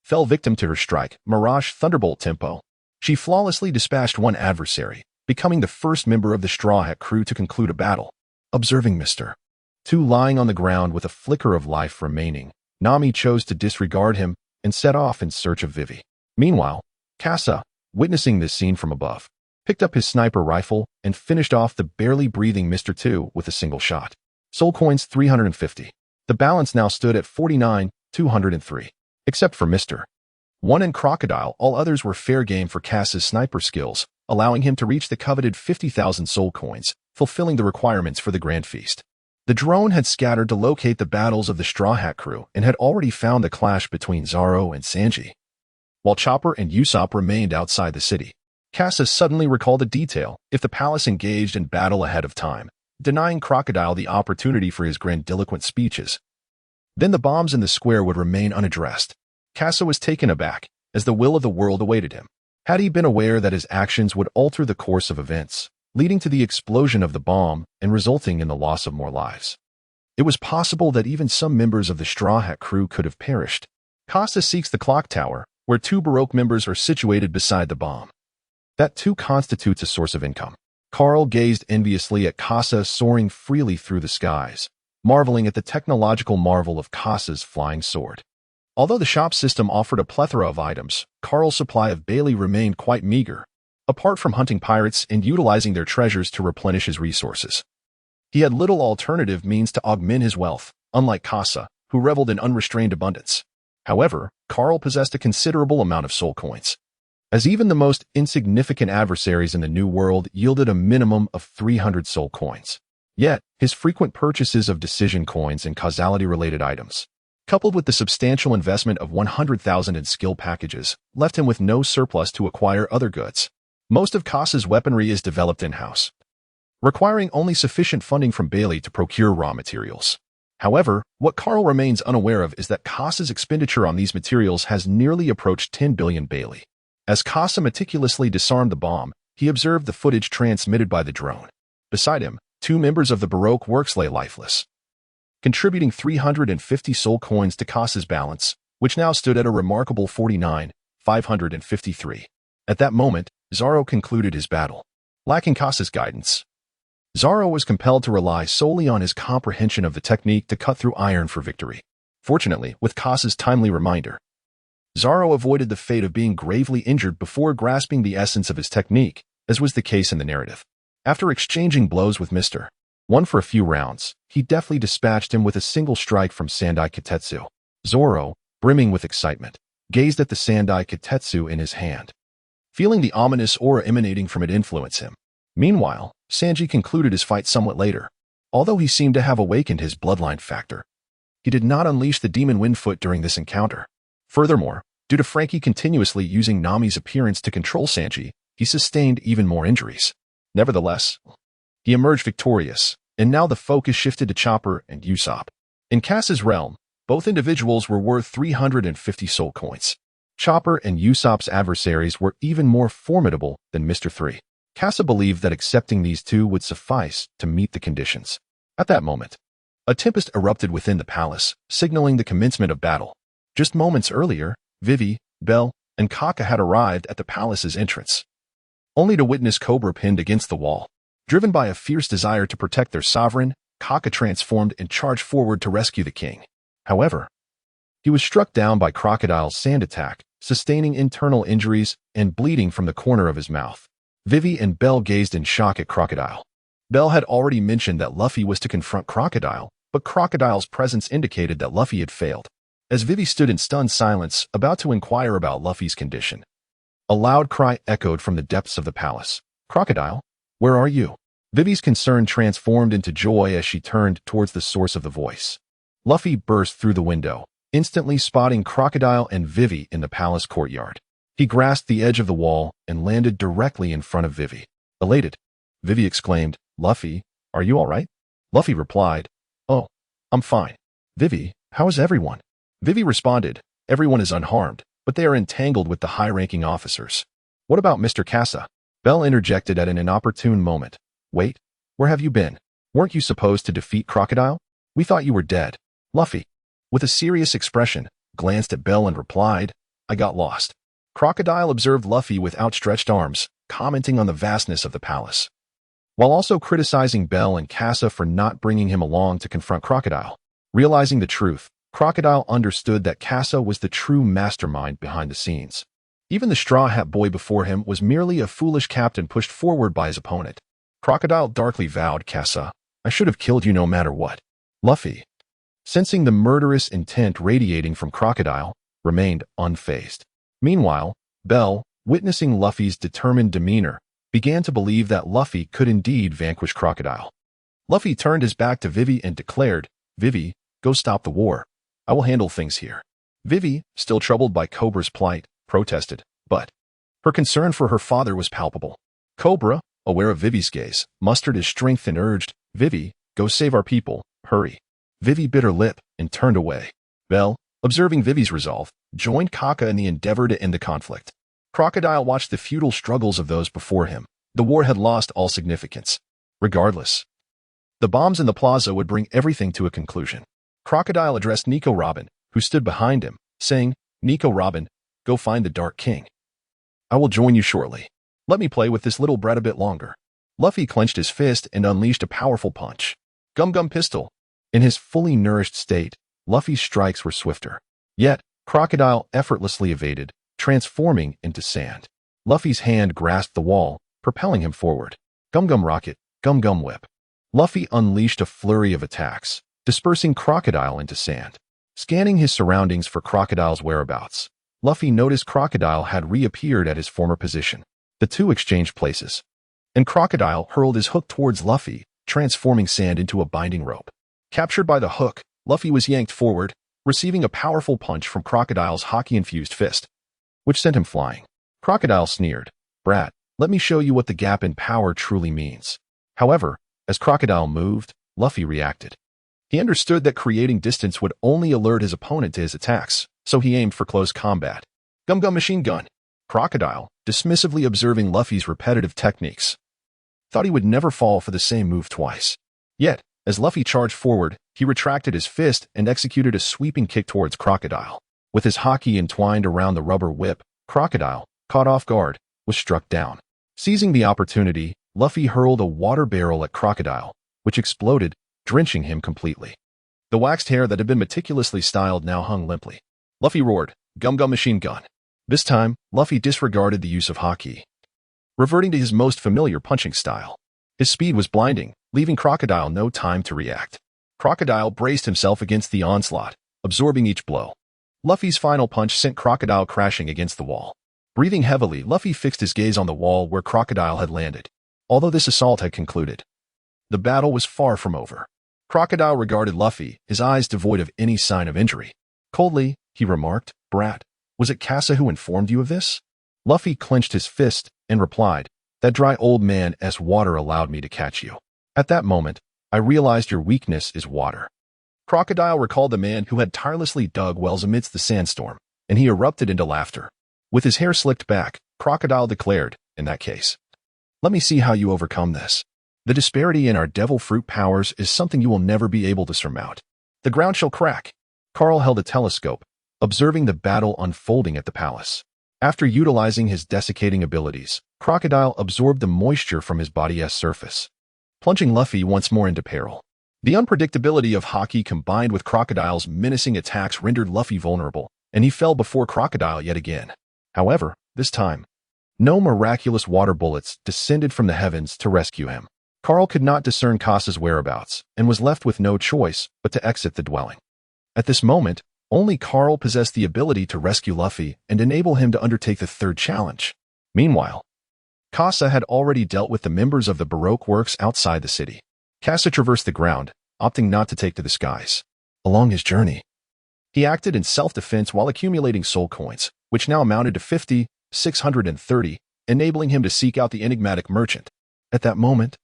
fell victim to her strike, Mirage Thunderbolt Tempo. She flawlessly dispatched one adversary, becoming the first member of the Straw Hat crew to conclude a battle. Observing Mr. 2 lying on the ground with a flicker of life remaining, Nami chose to disregard him and set off in search of Vivi. Meanwhile, Kasa, witnessing this scene from above, picked up his sniper rifle and finished off the barely breathing Mr. 2 with a single shot. Soul coins 350. The balance now stood at 49,203. Except for Mr. 1 and Crocodile, all others were fair game for Kasa's sniper skills, allowing him to reach the coveted 50,000 soul coins, fulfilling the requirements for the grand feast. The drone had scattered to locate the battles of the Straw Hat crew and had already found the clash between Zoro and Sanji, while Chopper and Usopp remained outside the city. Kasa suddenly recalled a detail: if the palace engaged in battle ahead of time, denying Crocodile the opportunity for his grandiloquent speeches, then the bombs in the square would remain unaddressed. Kasa was taken aback, as the will of the world awaited him. Had he been aware that his actions would alter the course of events, leading to the explosion of the bomb and resulting in the loss of more lives? It was possible that even some members of the Straw Hat crew could have perished. Kasa seeks the clock tower, where 2 Baroque members are situated beside the bomb. That too constitutes a source of income. Carl gazed enviously at Kasa soaring freely through the skies, marveling at the technological marvel of Kasa's flying sword. Although the shop system offered a plethora of items, Carl's supply of Bailey remained quite meager, apart from hunting pirates and utilizing their treasures to replenish his resources. He had little alternative means to augment his wealth, unlike Kasa, who reveled in unrestrained abundance. However, Carl possessed a considerable amount of soul coins, as even the most insignificant adversaries in the New World yielded a minimum of 300 soul coins. Yet, his frequent purchases of decision coins and causality-related items, coupled with the substantial investment of 100,000 in skill packages, left him with no surplus to acquire other goods. Most of Kasa's weaponry is developed in-house, requiring only sufficient funding from Bailey to procure raw materials. However, what Carl remains unaware of is that Kasa's expenditure on these materials has nearly approached 10 billion Bailey. As Kasa meticulously disarmed the bomb, he observed the footage transmitted by the drone. Beside him, 2 members of the Baroque works lay lifeless, contributing 350 soul coins to Kasa's balance, which now stood at a remarkable 49,553. At that moment, Zoro concluded his battle. Lacking Kasa's guidance, Zoro was compelled to rely solely on his comprehension of the technique to cut through iron for victory. Fortunately, with Kasa's timely reminder, Zoro avoided the fate of being gravely injured before grasping the essence of his technique, as was the case in the narrative. After exchanging blows with Mr. 1 for a few rounds, he deftly dispatched him with a single strike from Sandai Kitetsu. Zoro, brimming with excitement, gazed at the Sandai Kitetsu in his hand, feeling the ominous aura emanating from it influence him. Meanwhile, Sanji concluded his fight somewhat later. Although he seemed to have awakened his bloodline factor, he did not unleash the demon Windfoot during this encounter. Furthermore, due to Frankie continuously using Nami's appearance to control Sanji, he sustained even more injuries. Nevertheless, he emerged victorious, and now the focus shifted to Chopper and Usopp. In Kasa's realm, both individuals were worth 350 soul coins. Chopper and Usopp's adversaries were even more formidable than Mr. 3. Kasa believed that accepting these 2 would suffice to meet the conditions. At that moment, a tempest erupted within the palace, signaling the commencement of battle. Just moments earlier, Vivi, Belle, and Kaka had arrived at the palace's entrance, only to witness Cobra pinned against the wall. Driven by a fierce desire to protect their sovereign, Kaka transformed and charged forward to rescue the king. However, he was struck down by Crocodile's sand attack, sustaining internal injuries and bleeding from the corner of his mouth. Vivi and Belle gazed in shock at Crocodile. Bell had already mentioned that Luffy was to confront Crocodile, but Crocodile's presence indicated that Luffy had failed. As Vivi stood in stunned silence, about to inquire about Luffy's condition, a loud cry echoed from the depths of the palace. "Crocodile, where are you?" Vivi's concern transformed into joy as she turned towards the source of the voice. Luffy burst through the window, instantly spotting Crocodile and Vivi in the palace courtyard. He grasped the edge of the wall and landed directly in front of Vivi. Elated, Vivi exclaimed, "Luffy, are you all right?" Luffy replied, "Oh, I'm fine." "Vivi, how is everyone?" Vivi responded, "Everyone is unharmed, but they are entangled with the high-ranking officers." "What about Mr. Kasa?" Bell interjected at an inopportune moment. "Wait, where have you been? Weren't you supposed to defeat Crocodile? We thought you were dead." Luffy, with a serious expression, glanced at Bell and replied, "I got lost." Crocodile observed Luffy with outstretched arms, commenting on the vastness of the palace, while also criticizing Bell and Kasa for not bringing him along to confront Crocodile. Realizing the truth, Crocodile understood that Kasa was the true mastermind behind the scenes. Even the Straw Hat Boy before him was merely a foolish captain pushed forward by his opponent. Crocodile darkly vowed, "Kasa, I should have killed you no matter what." Luffy, sensing the murderous intent radiating from Crocodile, remained unfazed. Meanwhile, Bell, witnessing Luffy's determined demeanor, began to believe that Luffy could indeed vanquish Crocodile. Luffy turned his back to Vivi and declared, "Vivi, go stop the war. I will handle things here." Vivi, still troubled by Cobra's plight, protested, but her concern for her father was palpable. Cobra, aware of Vivi's gaze, mustered his strength and urged, "Vivi, go save our people, hurry." Vivi bit her lip and turned away. Bell, observing Vivi's resolve, joined Kaka in the endeavor to end the conflict. Crocodile watched the futile struggles of those before him. The war had lost all significance. Regardless, the bombs in the plaza would bring everything to a conclusion. Crocodile addressed Nico Robin, who stood behind him, saying, "Nico Robin, go find the Dark King. I will join you shortly. Let me play with this little brat a bit longer." Luffy clenched his fist and unleashed a powerful punch. Gum Gum Pistol. In his fully nourished state, Luffy's strikes were swifter. Yet, Crocodile effortlessly evaded, transforming into sand. Luffy's hand grasped the wall, propelling him forward. Gum Gum Rocket, Gum Gum Whip. Luffy unleashed a flurry of attacks, dispersing Crocodile into sand. Scanning his surroundings for Crocodile's whereabouts, Luffy noticed Crocodile had reappeared at his former position. The two exchanged places, and Crocodile hurled his hook towards Luffy, transforming sand into a binding rope. Captured by the hook, Luffy was yanked forward, receiving a powerful punch from Crocodile's hockey-infused fist, which sent him flying. Crocodile sneered, "Brat, let me show you what the gap in power truly means." However, as Crocodile moved, Luffy reacted. He understood that creating distance would only alert his opponent to his attacks, so he aimed for close combat. Gum Gum Machine Gun. Crocodile, dismissively observing Luffy's repetitive techniques, thought he would never fall for the same move twice. Yet, as Luffy charged forward, he retracted his fist and executed a sweeping kick towards Crocodile. With his haki entwined around the rubber whip, Crocodile, caught off guard, was struck down. Seizing the opportunity, Luffy hurled a water barrel at Crocodile, which exploded, drenching him completely. The waxed hair that had been meticulously styled now hung limply. Luffy roared, "Gum Gum Machine Gun." This time, Luffy disregarded the use of haki, reverting to his most familiar punching style. His speed was blinding, leaving Crocodile no time to react. Crocodile braced himself against the onslaught, absorbing each blow. Luffy's final punch sent Crocodile crashing against the wall. Breathing heavily, Luffy fixed his gaze on the wall where Crocodile had landed. Although this assault had concluded, the battle was far from over. Crocodile regarded Luffy, his eyes devoid of any sign of injury. Coldly, he remarked, "Brat, was it Kasa who informed you of this?" Luffy clenched his fist and replied, "That dry old man as water allowed me to catch you. At that moment, I realized your weakness is water." Crocodile recalled the man who had tirelessly dug wells amidst the sandstorm, and he erupted into laughter. With his hair slicked back, Crocodile declared, "In that case, let me see how you overcome this. The disparity in our devil fruit powers is something you will never be able to surmount. The ground shall crack." Carl held a telescope, observing the battle unfolding at the palace. After utilizing his desiccating abilities, Crocodile absorbed the moisture from his body's surface, plunging Luffy once more into peril. The unpredictability of haki combined with Crocodile's menacing attacks rendered Luffy vulnerable, and he fell before Crocodile yet again. However, this time, no miraculous water bullets descended from the heavens to rescue him. Carl could not discern Kasa's whereabouts and was left with no choice but to exit the dwelling. At this moment, only Carl possessed the ability to rescue Luffy and enable him to undertake the third challenge. Meanwhile, Kasa had already dealt with the members of the Baroque works outside the city. Kasa traversed the ground, opting not to take to the skies. Along his journey, he acted in self-defense while accumulating soul coins, which now amounted to 630, enabling him to seek out the enigmatic merchant. At that moment,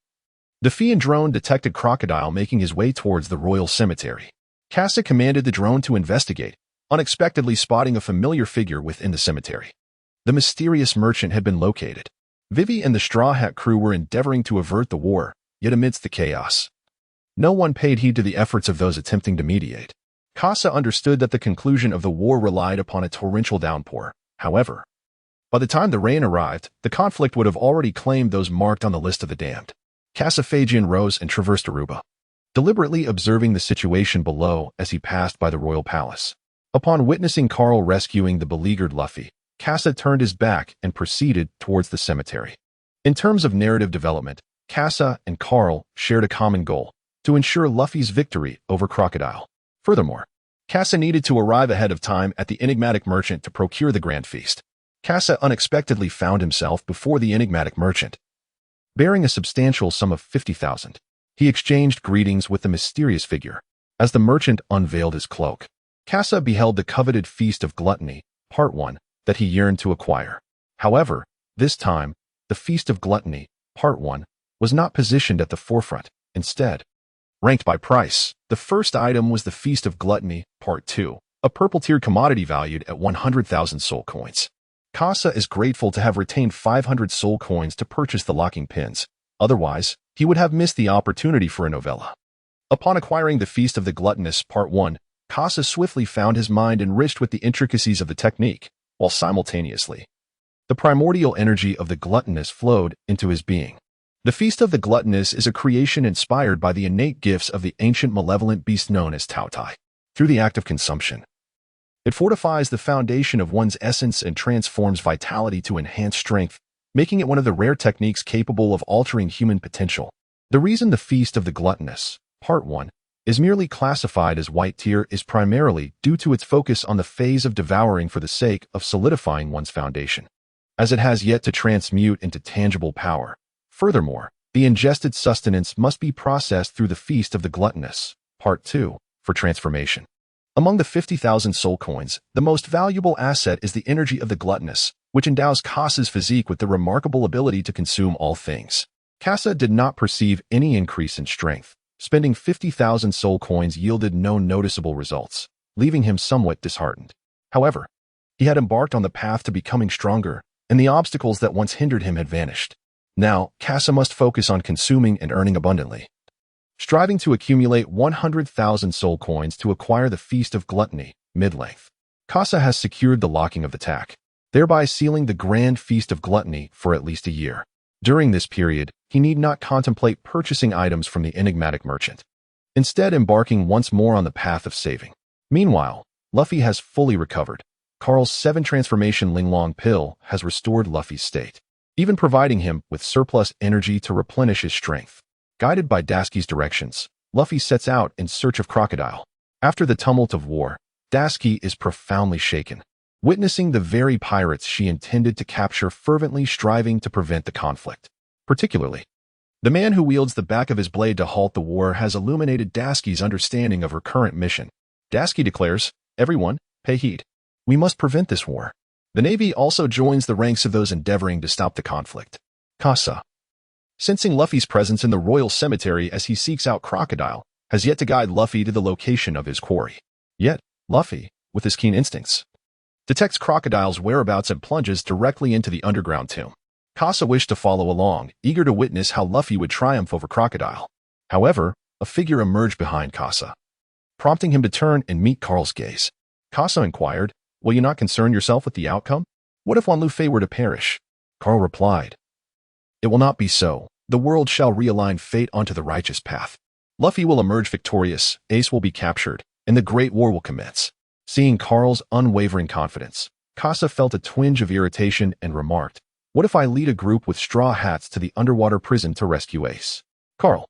the Fian drone detected Crocodile making his way towards the royal cemetery. Kasa commanded the drone to investigate, unexpectedly spotting a familiar figure within the cemetery. The mysterious merchant had been located. Vivi and the Straw Hat crew were endeavoring to avert the war, yet amidst the chaos, no one paid heed to the efforts of those attempting to mediate. Kasa understood that the conclusion of the war relied upon a torrential downpour. However, by the time the rain arrived, the conflict would have already claimed those marked on the list of the damned. Kasafagian rose and traversed Aruba, deliberately observing the situation below as he passed by the royal palace. Upon witnessing Carl rescuing the beleaguered Luffy, Kasa turned his back and proceeded towards the cemetery. In terms of narrative development, Kasa and Carl shared a common goal: to ensure Luffy's victory over Crocodile. Furthermore, Kasa needed to arrive ahead of time at the enigmatic merchant to procure the grand feast. Kasa unexpectedly found himself before the enigmatic merchant, bearing a substantial sum of 50,000. He exchanged greetings with the mysterious figure. As the merchant unveiled his cloak, Kasa beheld the coveted Feast of Gluttony, Part 1, that he yearned to acquire. However, this time, the Feast of Gluttony, Part 1, was not positioned at the forefront. Instead, ranked by price, the first item was the Feast of Gluttony, Part 2, a purple-tiered commodity valued at 100,000 soul coins. Kasa is grateful to have retained 500 soul coins to purchase the locking pins. Otherwise, he would have missed the opportunity for a novella. Upon acquiring the Feast of the Gluttonous Part 1, Kasa swiftly found his mind enriched with the intricacies of the technique, while simultaneously, the primordial energy of the gluttonous flowed into his being. The Feast of the Gluttonous is a creation inspired by the innate gifts of the ancient malevolent beast known as Tautai. Through the act of consumption, it fortifies the foundation of one's essence and transforms vitality to enhance strength, making it one of the rare techniques capable of altering human potential. The reason the Feast of the Gluttonous, Part 1, is merely classified as white tier is primarily due to its focus on the phase of devouring for the sake of solidifying one's foundation, as it has yet to transmute into tangible power. Furthermore, the ingested sustenance must be processed through the Feast of the Gluttonous, Part 2, for transformation. Among the 50,000 soul coins, the most valuable asset is the energy of the gluttonous, which endows Kasa's physique with the remarkable ability to consume all things. Kasa did not perceive any increase in strength. Spending 50,000 soul coins yielded no noticeable results, leaving him somewhat disheartened. However, he had embarked on the path to becoming stronger, and the obstacles that once hindered him had vanished. Now, Kasa must focus on consuming and earning abundantly, striving to accumulate 100,000 soul coins to acquire the Feast of Gluttony, mid-length. Kasa has secured the locking of the tack, thereby sealing the Grand Feast of Gluttony for at least a year. During this period, he need not contemplate purchasing items from the enigmatic merchant, instead embarking once more on the path of saving. Meanwhile, Luffy has fully recovered. Carl's 7 transformation Linglong pill has restored Luffy's state, even providing him with surplus energy to replenish his strength. Guided by Dasky's directions, Luffy sets out in search of Crocodile. After the tumult of war, Dasky is profoundly shaken, witnessing the very pirates she intended to capture fervently striving to prevent the conflict. Particularly, the man who wields the back of his blade to halt the war has illuminated Dasky's understanding of her current mission. Dasky declares, "Everyone, pay heed. We must prevent this war." The Navy also joins the ranks of those endeavoring to stop the conflict. Kasa, sensing Luffy's presence in the royal cemetery as he seeks out Crocodile, has yet to guide Luffy to the location of his quarry. Yet, Luffy, with his keen instincts, detects Crocodile's whereabouts and plunges directly into the underground tomb. Kasa wished to follow along, eager to witness how Luffy would triumph over Crocodile. However, a figure emerged behind Kasa, prompting him to turn and meet Carl's gaze. Kasa inquired, "Will you not concern yourself with the outcome? What if Juan Luffy were to perish?" Carl replied, "It will not be so. The world shall realign fate onto the righteous path. Luffy will emerge victorious, Ace will be captured, and the Great War will commence." Seeing Carl's unwavering confidence, Kasa felt a twinge of irritation and remarked, "What if I lead a group with straw hats to the underwater prison to rescue Ace? Carl,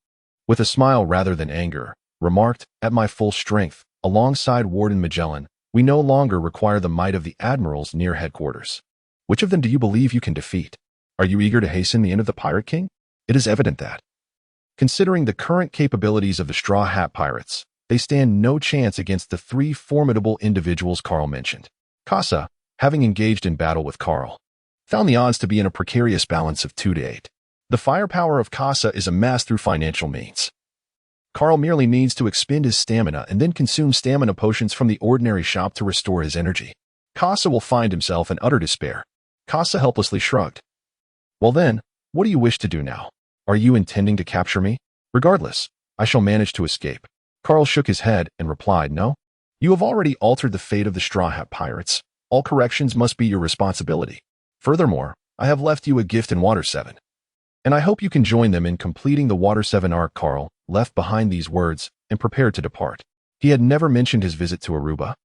with a smile rather than anger, remarked, "At my full strength, alongside Warden Magellan, we no longer require the might of the admirals near headquarters. Which of them do you believe you can defeat? Are you eager to hasten the end of the Pirate King? It is evident that, considering the current capabilities of the Straw Hat Pirates, they stand no chance against the three formidable individuals Carl mentioned." Kasa, having engaged in battle with Carl, found the odds to be in a precarious balance of 2 to 8. The firepower of Kasa is amassed through financial means. Carl merely needs to expend his stamina and then consume stamina potions from the ordinary shop to restore his energy. Kasa will find himself in utter despair. Kasa helplessly shrugged. "Well then, what do you wish to do now? Are you intending to capture me? Regardless, I shall manage to escape." Carl shook his head and replied, "No. You have already altered the fate of the Straw Hat Pirates. All corrections must be your responsibility. Furthermore, I have left you a gift in Water 7. And I hope you can join them in completing the Water 7 arc." Carl left behind these words and prepared to depart. He had never mentioned his visit to Aruba,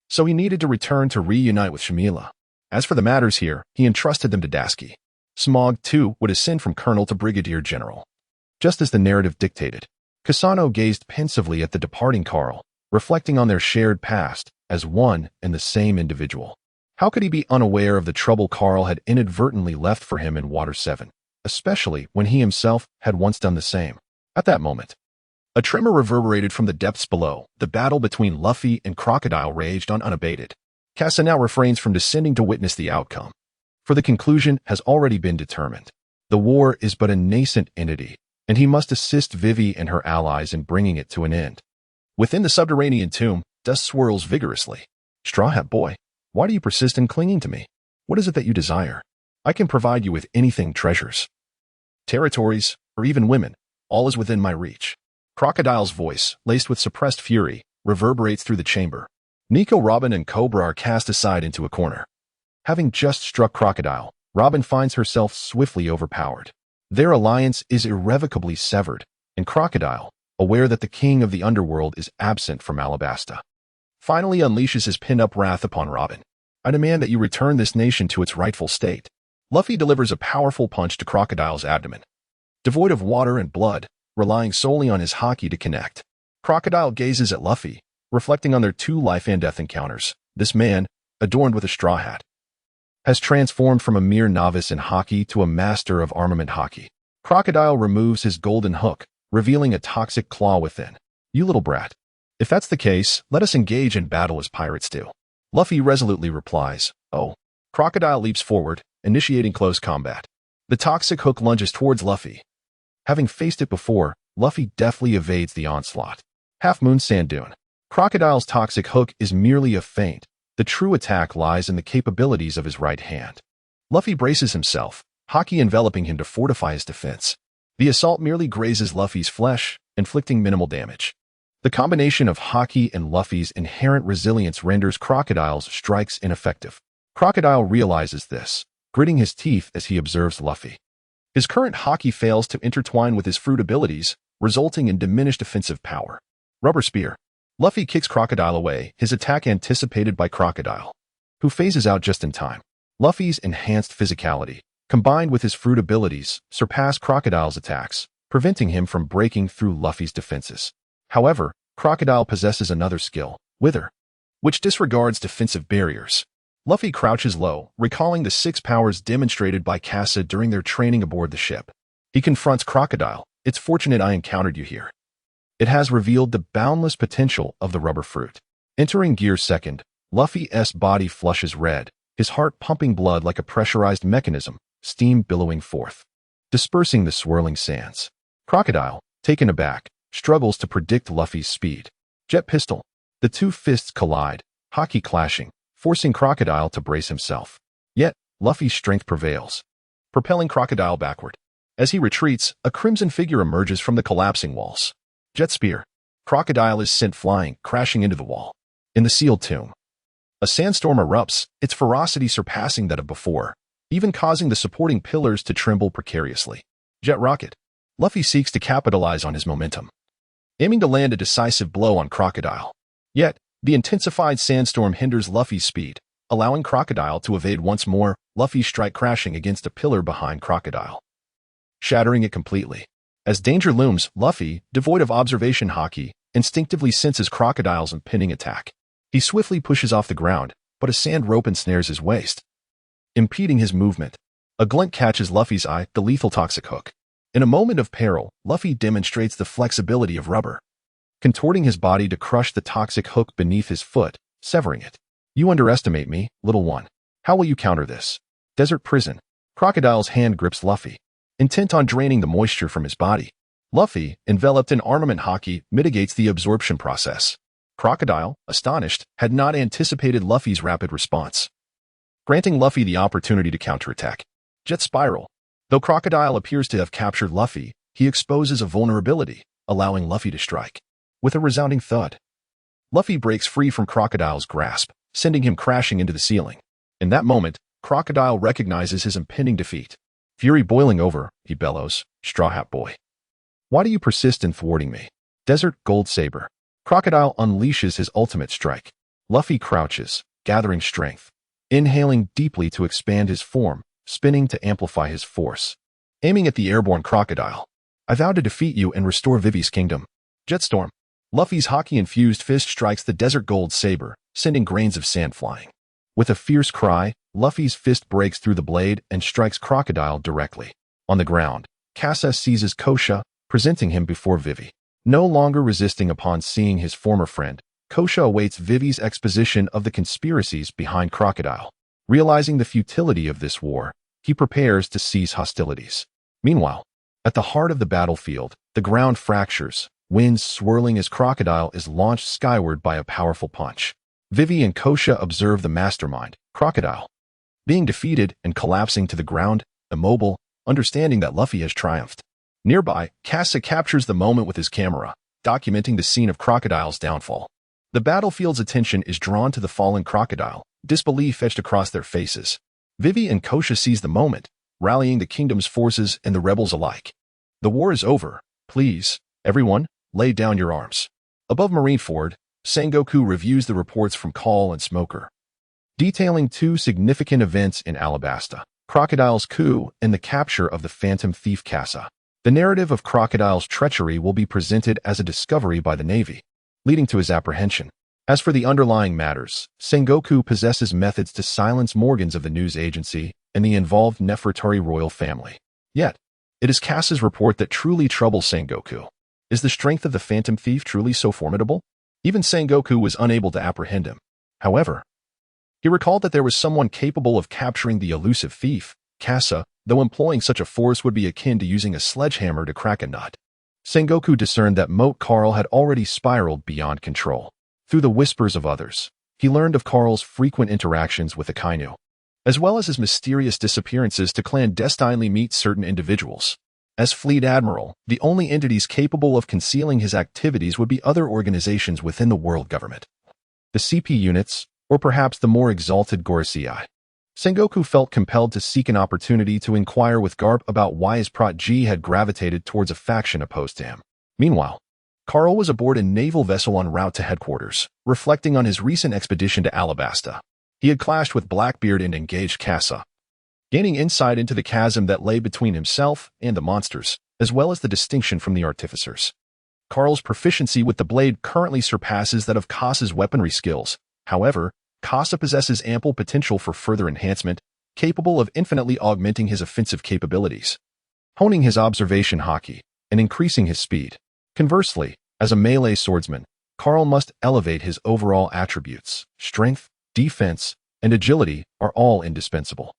so he needed to return to reunite with Shamila. As for the matters here, he entrusted them to Dasky. Smog, too, would ascend from colonel to brigadier general, just as the narrative dictated. Kasano gazed pensively at the departing Carl, reflecting on their shared past as one and the same individual. How could he be unaware of the trouble Carl had inadvertently left for him in Water 7, especially when he himself had once done the same? At that moment, a tremor reverberated from the depths below. The battle between Luffy and Crocodile raged on unabated. Kasa now refrains from descending to witness the outcome, for the conclusion has already been determined. The war is but a nascent entity, and he must assist Vivi and her allies in bringing it to an end. Within the subterranean tomb, dust swirls vigorously. "Straw Hat Boy, why do you persist in clinging to me? What is it that you desire? I can provide you with anything: treasures, territories, or even women. All is within my reach." Crocodile's voice, laced with suppressed fury, reverberates through the chamber. Nico, Robin, and Cobra are cast aside into a corner. Having just struck Crocodile, Robin finds herself swiftly overpowered. Their alliance is irrevocably severed, and Crocodile, aware that the king of the underworld is absent from Alabasta, finally unleashes his pin-up wrath upon Robin. "I demand that you return this nation to its rightful state." Luffy delivers a powerful punch to Crocodile's abdomen. Devoid of water and blood, relying solely on his haki to connect, Crocodile gazes at Luffy, reflecting on their 2 life-and-death encounters. This man, adorned with a straw hat, has transformed from a mere novice in haki to a master of armament haki. Crocodile removes his golden hook, revealing a toxic claw within. "You little brat. If that's the case, let us engage in battle as pirates do." Luffy resolutely replies, "Oh." Crocodile leaps forward, initiating close combat. The toxic hook lunges towards Luffy. Having faced it before, Luffy deftly evades the onslaught. Half Moon Sand Dune. Crocodile's toxic hook is merely a feint. The true attack lies in the capabilities of his right hand. Luffy braces himself, haki enveloping him to fortify his defense. The assault merely grazes Luffy's flesh, inflicting minimal damage. The combination of haki and Luffy's inherent resilience renders Crocodile's strikes ineffective. Crocodile realizes this, gritting his teeth as he observes Luffy. His current haki fails to intertwine with his fruit abilities, resulting in diminished offensive power. Rubber Spear. Luffy kicks Crocodile away, his attack anticipated by Crocodile, who phases out just in time. Luffy's enhanced physicality, combined with his fruit abilities, surpass Crocodile's attacks, preventing him from breaking through Luffy's defenses. However, Crocodile possesses another skill, Wither, which disregards defensive barriers. Luffy crouches low, recalling the 6 powers demonstrated by Kasa during their training aboard the ship. He confronts Crocodile. "It's fortunate I encountered you here. It has revealed the boundless potential of the rubber fruit." Entering Gear 2nd, Luffy's body flushes red, his heart pumping blood like a pressurized mechanism, steam billowing forth, dispersing the swirling sands. Crocodile, taken aback, struggles to predict Luffy's speed. Jet Pistol. The 2 fists collide, haki clashing, forcing Crocodile to brace himself. Yet, Luffy's strength prevails, propelling Crocodile backward. As he retreats, a crimson figure emerges from the collapsing walls. Jet Spear. Crocodile is sent flying, crashing into the wall. In the sealed tomb, a sandstorm erupts, its ferocity surpassing that of before, even causing the supporting pillars to tremble precariously. Jet Rocket. Luffy seeks to capitalize on his momentum, aiming to land a decisive blow on Crocodile. Yet, the intensified sandstorm hinders Luffy's speed, allowing Crocodile to evade once more. Luffy's strike crashing against a pillar behind Crocodile, shattering it completely. As danger looms, Luffy, devoid of observation haki, instinctively senses Crocodile's impending attack. He swiftly pushes off the ground, but a sand rope ensnares his waist, impeding his movement. A glint catches Luffy's eye, the lethal toxic hook. In a moment of peril, Luffy demonstrates the flexibility of rubber, contorting his body to crush the toxic hook beneath his foot, severing it. You underestimate me, little one. How will you counter this? Desert prison. Crocodile's hand grips Luffy, intent on draining the moisture from his body. Luffy, enveloped in armament haki, mitigates the absorption process. Crocodile, astonished, had not anticipated Luffy's rapid response, granting Luffy the opportunity to counterattack. Jet Spiral. Though Crocodile appears to have captured Luffy, he exposes a vulnerability, allowing Luffy to strike. With a resounding thud, Luffy breaks free from Crocodile's grasp, sending him crashing into the ceiling. In that moment, Crocodile recognizes his impending defeat. Fury boiling over, he bellows, Straw Hat Boy. Why do you persist in thwarting me? Desert Gold Saber. Crocodile unleashes his ultimate strike. Luffy crouches, gathering strength, inhaling deeply to expand his form, spinning to amplify his force. Aiming at the airborne Crocodile. I vow to defeat you and restore Vivi's kingdom. Jetstorm. Luffy's haki-infused fist strikes the Desert Gold Saber, sending grains of sand flying. With a fierce cry, Luffy's fist breaks through the blade and strikes Crocodile directly. On the ground, Kasa seizes Kosha, presenting him before Vivi. No longer resisting upon seeing his former friend, Kosha awaits Vivi's exposition of the conspiracies behind Crocodile. Realizing the futility of this war, he prepares to cease hostilities. Meanwhile, at the heart of the battlefield, the ground fractures, wind swirling as Crocodile is launched skyward by a powerful punch. Vivi and Kosha observe the mastermind, Crocodile, being defeated and collapsing to the ground, immobile, understanding that Luffy has triumphed. Nearby, Kasa captures the moment with his camera, documenting the scene of Crocodile's downfall. The battlefield's attention is drawn to the fallen Crocodile, disbelief etched across their faces. Vivi and Kosha seize the moment, rallying the kingdom's forces and the rebels alike. The war is over. Please, everyone, lay down your arms. Above Marineford, Sengoku reviews the reports from Carl and Smoker, detailing two significant events in Alabasta: Crocodile's coup and the capture of the phantom thief Kasa. The narrative of Crocodile's treachery will be presented as a discovery by the Navy, leading to his apprehension. As for the underlying matters, Sengoku possesses methods to silence Morgans of the news agency and the involved Nefertari royal family. Yet, it is Kasa's report that truly troubles Sengoku. Is the strength of the phantom thief truly so formidable? Even Sengoku was unable to apprehend him. However, he recalled that there was someone capable of capturing the elusive thief. Kasa, though employing such a force would be akin to using a sledgehammer to crack a nut. Sengoku discerned that Moat Carl had already spiraled beyond control. Through the whispers of others, he learned of Carl's frequent interactions with Akainu, as well as his mysterious disappearances to clandestinely meet certain individuals. As Fleet Admiral, the only entities capable of concealing his activities would be other organizations within the world government. The CP units, or perhaps the more exalted Gorosei. Sengoku felt compelled to seek an opportunity to inquire with Garp about why his protege had gravitated towards a faction opposed to him. Meanwhile, Carl was aboard a naval vessel en route to headquarters, reflecting on his recent expedition to Alabasta. He had clashed with Blackbeard and engaged Kasa, gaining insight into the chasm that lay between himself and the monsters, as well as the distinction from the artificers. Carl's proficiency with the blade currently surpasses that of Kasa's weaponry skills. However, Kasa possesses ample potential for further enhancement, capable of infinitely augmenting his offensive capabilities, honing his observation haki, and increasing his speed. Conversely, as a melee swordsman, Carl must elevate his overall attributes. Strength, defense, and agility are all indispensable.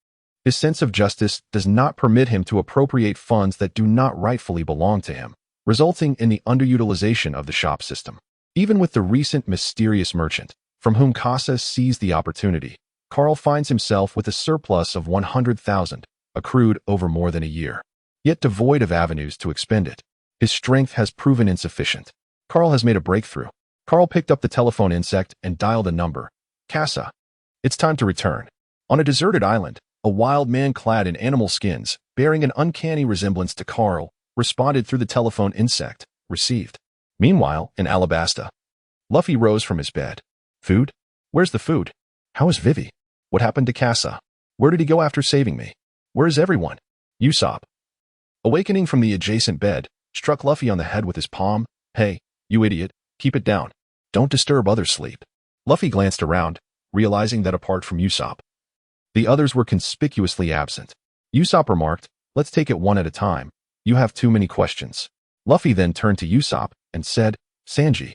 His sense of justice does not permit him to appropriate funds that do not rightfully belong to him, resulting in the underutilization of the shop system. Even with the recent mysterious merchant, from whom Kasa seized the opportunity, Carl finds himself with a surplus of 100,000, accrued over more than a year, yet devoid of avenues to expend it. His strength has proven insufficient. Carl has made a breakthrough. Carl picked up the telephone insect and dialed a number. Kasa. It's time to return. On a deserted island, a wild man clad in animal skins, bearing an uncanny resemblance to Carl, responded through the telephone insect. Received. Meanwhile, in Alabasta, Luffy rose from his bed. Food? Where's the food? How is Vivi? What happened to Kasa? Where did he go after saving me? Where is everyone? Usopp. Awakening from the adjacent bed, struck Luffy on the head with his palm. "Hey, you idiot, keep it down. Don't disturb others' sleep." Luffy glanced around, realizing that apart from Usopp, the others were conspicuously absent. Usopp remarked, "Let's take it one at a time. You have too many questions." Luffy then turned to Usopp and said, "Sanji,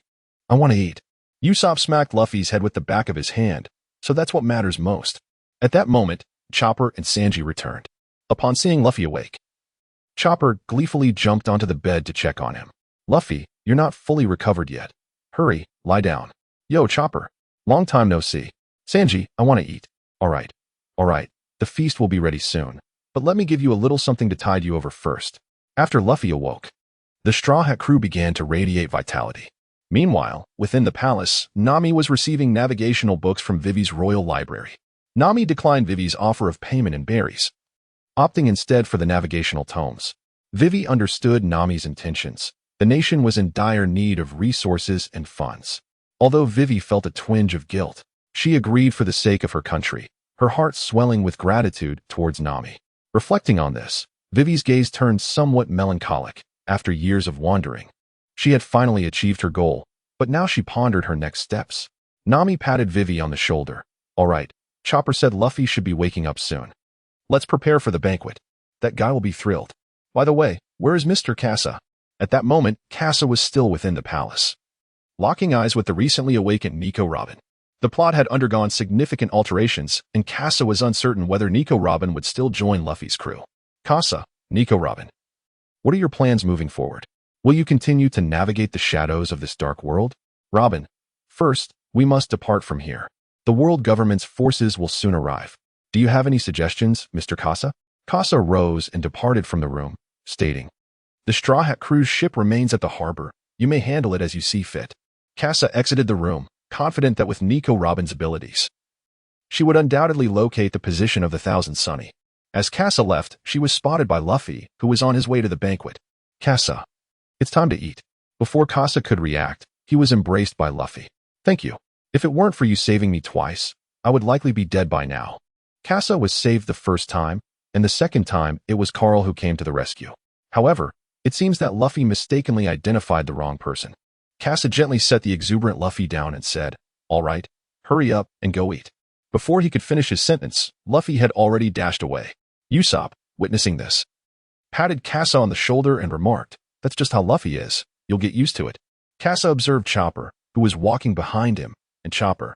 I want to eat." Usopp smacked Luffy's head with the back of his hand, so that's what matters most. At that moment, Chopper and Sanji returned. Upon seeing Luffy awake, Chopper gleefully jumped onto the bed to check on him. "Luffy, you're not fully recovered yet. Hurry, lie down." "Yo, Chopper. Long time no see." "Sanji, I want to eat." All right. The feast will be ready soon. But let me give you a little something to tide you over first." After Luffy awoke, the Straw Hat crew began to radiate vitality. Meanwhile, within the palace, Nami was receiving navigational books from Vivi's royal library. Nami declined Vivi's offer of payment in berries, opting instead for the navigational tomes. Vivi understood Nami's intentions. The nation was in dire need of resources and funds. Although Vivi felt a twinge of guilt, she agreed for the sake of her country, her heart swelling with gratitude towards Nami. Reflecting on this, Vivi's gaze turned somewhat melancholic. After years of wandering, she had finally achieved her goal, but now she pondered her next steps. Nami patted Vivi on the shoulder. "All right, Chopper said Luffy should be waking up soon. Let's prepare for the banquet. That guy will be thrilled. By the way, where is Mr. Kasa?" At that moment, Kasa was still within the palace, locking eyes with the recently awakened Nico Robin. The plot had undergone significant alterations, and Kasa was uncertain whether Nico Robin would still join Luffy's crew. "Kasa, Nico Robin, what are your plans moving forward? Will you continue to navigate the shadows of this dark world?" "Robin, first, we must depart from here. The world government's forces will soon arrive. Do you have any suggestions, Mr. Kasa?" Kasa rose and departed from the room, stating, "The Straw Hat crew's ship remains at the harbor. You may handle it as you see fit." Kasa exited the room, confident that with Nico Robin's abilities, she would undoubtedly locate the position of the Thousand Sunny. As Kasa left, she was spotted by Luffy, who was on his way to the banquet. "Kasa, it's time to eat." Before Kasa could react, he was embraced by Luffy. "Thank you. If it weren't for you saving me twice, I would likely be dead by now." Kasa was saved the first time, and the second time it was Carl who came to the rescue. However, it seems that Luffy mistakenly identified the wrong person. Kasa gently set the exuberant Luffy down and said, "All right, hurry up and go eat." Before he could finish his sentence, Luffy had already dashed away. Usopp, witnessing this, patted Kasa on the shoulder and remarked, "That's just how Luffy is. You'll get used to it." Kasa observed Chopper, who was walking behind him, and Chopper,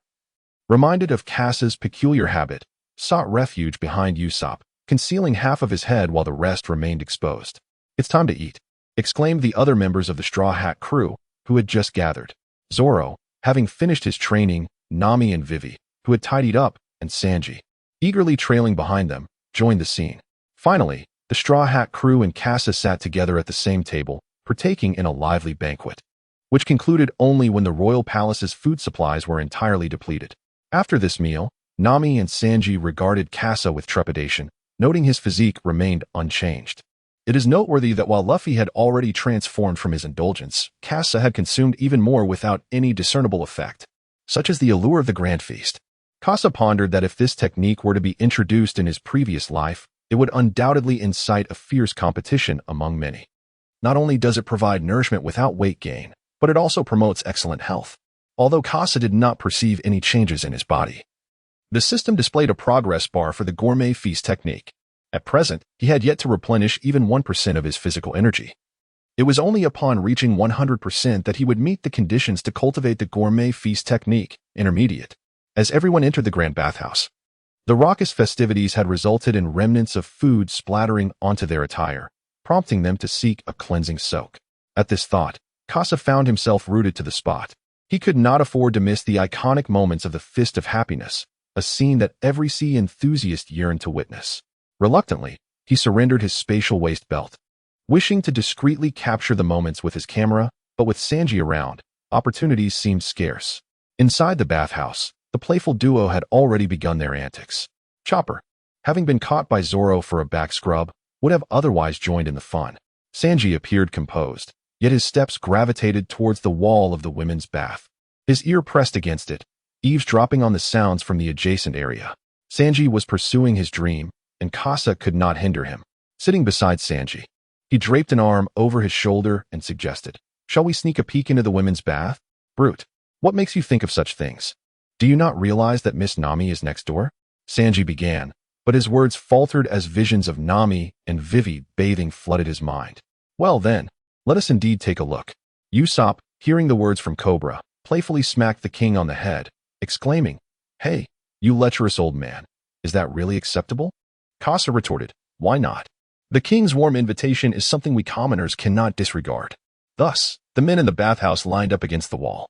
reminded of Kasa's peculiar habit, sought refuge behind Usopp, concealing half of his head while the rest remained exposed. "It's time to eat," exclaimed the other members of the Straw Hat crew, who had just gathered. Zoro, having finished his training, Nami and Vivi, who had tidied up, and Sanji, eagerly trailing behind them, joined the scene. Finally, the Straw Hat crew and Kasa sat together at the same table, partaking in a lively banquet, which concluded only when the royal palace's food supplies were entirely depleted. After this meal, Nami and Sanji regarded Kasa with trepidation, noting his physique remained unchanged. It is noteworthy that while Luffy had already transformed from his indulgence, Kasa had consumed even more without any discernible effect, such as the allure of the grand feast. Kasa pondered that if this technique were to be introduced in his previous life, it would undoubtedly incite a fierce competition among many. Not only does it provide nourishment without weight gain, but it also promotes excellent health. Although Kasa did not perceive any changes in his body, the system displayed a progress bar for the gourmet feast technique. At present, he had yet to replenish even 1% of his physical energy. It was only upon reaching 100% that he would meet the conditions to cultivate the gourmet feast technique, intermediate. As everyone entered the grand bathhouse, the raucous festivities had resulted in remnants of food splattering onto their attire, prompting them to seek a cleansing soak. At this thought, Kasa found himself rooted to the spot. He could not afford to miss the iconic moments of the Fist of Happiness, a scene that every sea enthusiast yearned to witness. Reluctantly, he surrendered his spatial waist belt, wishing to discreetly capture the moments with his camera, but with Sanji around, opportunities seemed scarce. Inside the bathhouse, the playful duo had already begun their antics. Chopper, having been caught by Zoro for a back scrub, would have otherwise joined in the fun. Sanji appeared composed, yet his steps gravitated towards the wall of the women's bath. His ear pressed against it, eavesdropping on the sounds from the adjacent area. Sanji was pursuing his dream, and Kasa could not hinder him. Sitting beside Sanji, He draped an arm over his shoulder and suggested, "Shall we sneak a peek into the women's bath?" "Brute. What makes you think of such things? Do you not realize that Miss Nami is next door?" Sanji began, but his words faltered as visions of Nami and Vivi bathing flooded his mind. "Well then, let us indeed take a look." Usopp, hearing the words from Cobra, playfully smacked the king on the head, exclaiming, "Hey, you lecherous old man, is that really acceptable?" Kasa retorted, "Why not? The king's warm invitation is something we commoners cannot disregard." Thus, the men in the bathhouse lined up against the wall.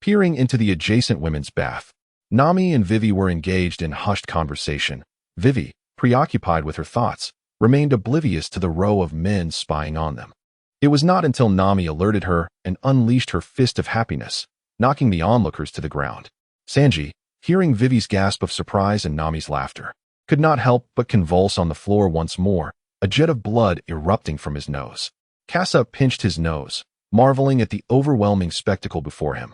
Peering into the adjacent women's bath, Nami and Vivi were engaged in hushed conversation. Vivi, preoccupied with her thoughts, remained oblivious to the row of men spying on them. It was not until Nami alerted her and unleashed her fist of happiness, knocking the onlookers to the ground. Sanji, hearing Vivi's gasp of surprise and Nami's laughter, could not help but convulse on the floor once more, a jet of blood erupting from his nose. Kasa pinched his nose, marveling at the overwhelming spectacle before him.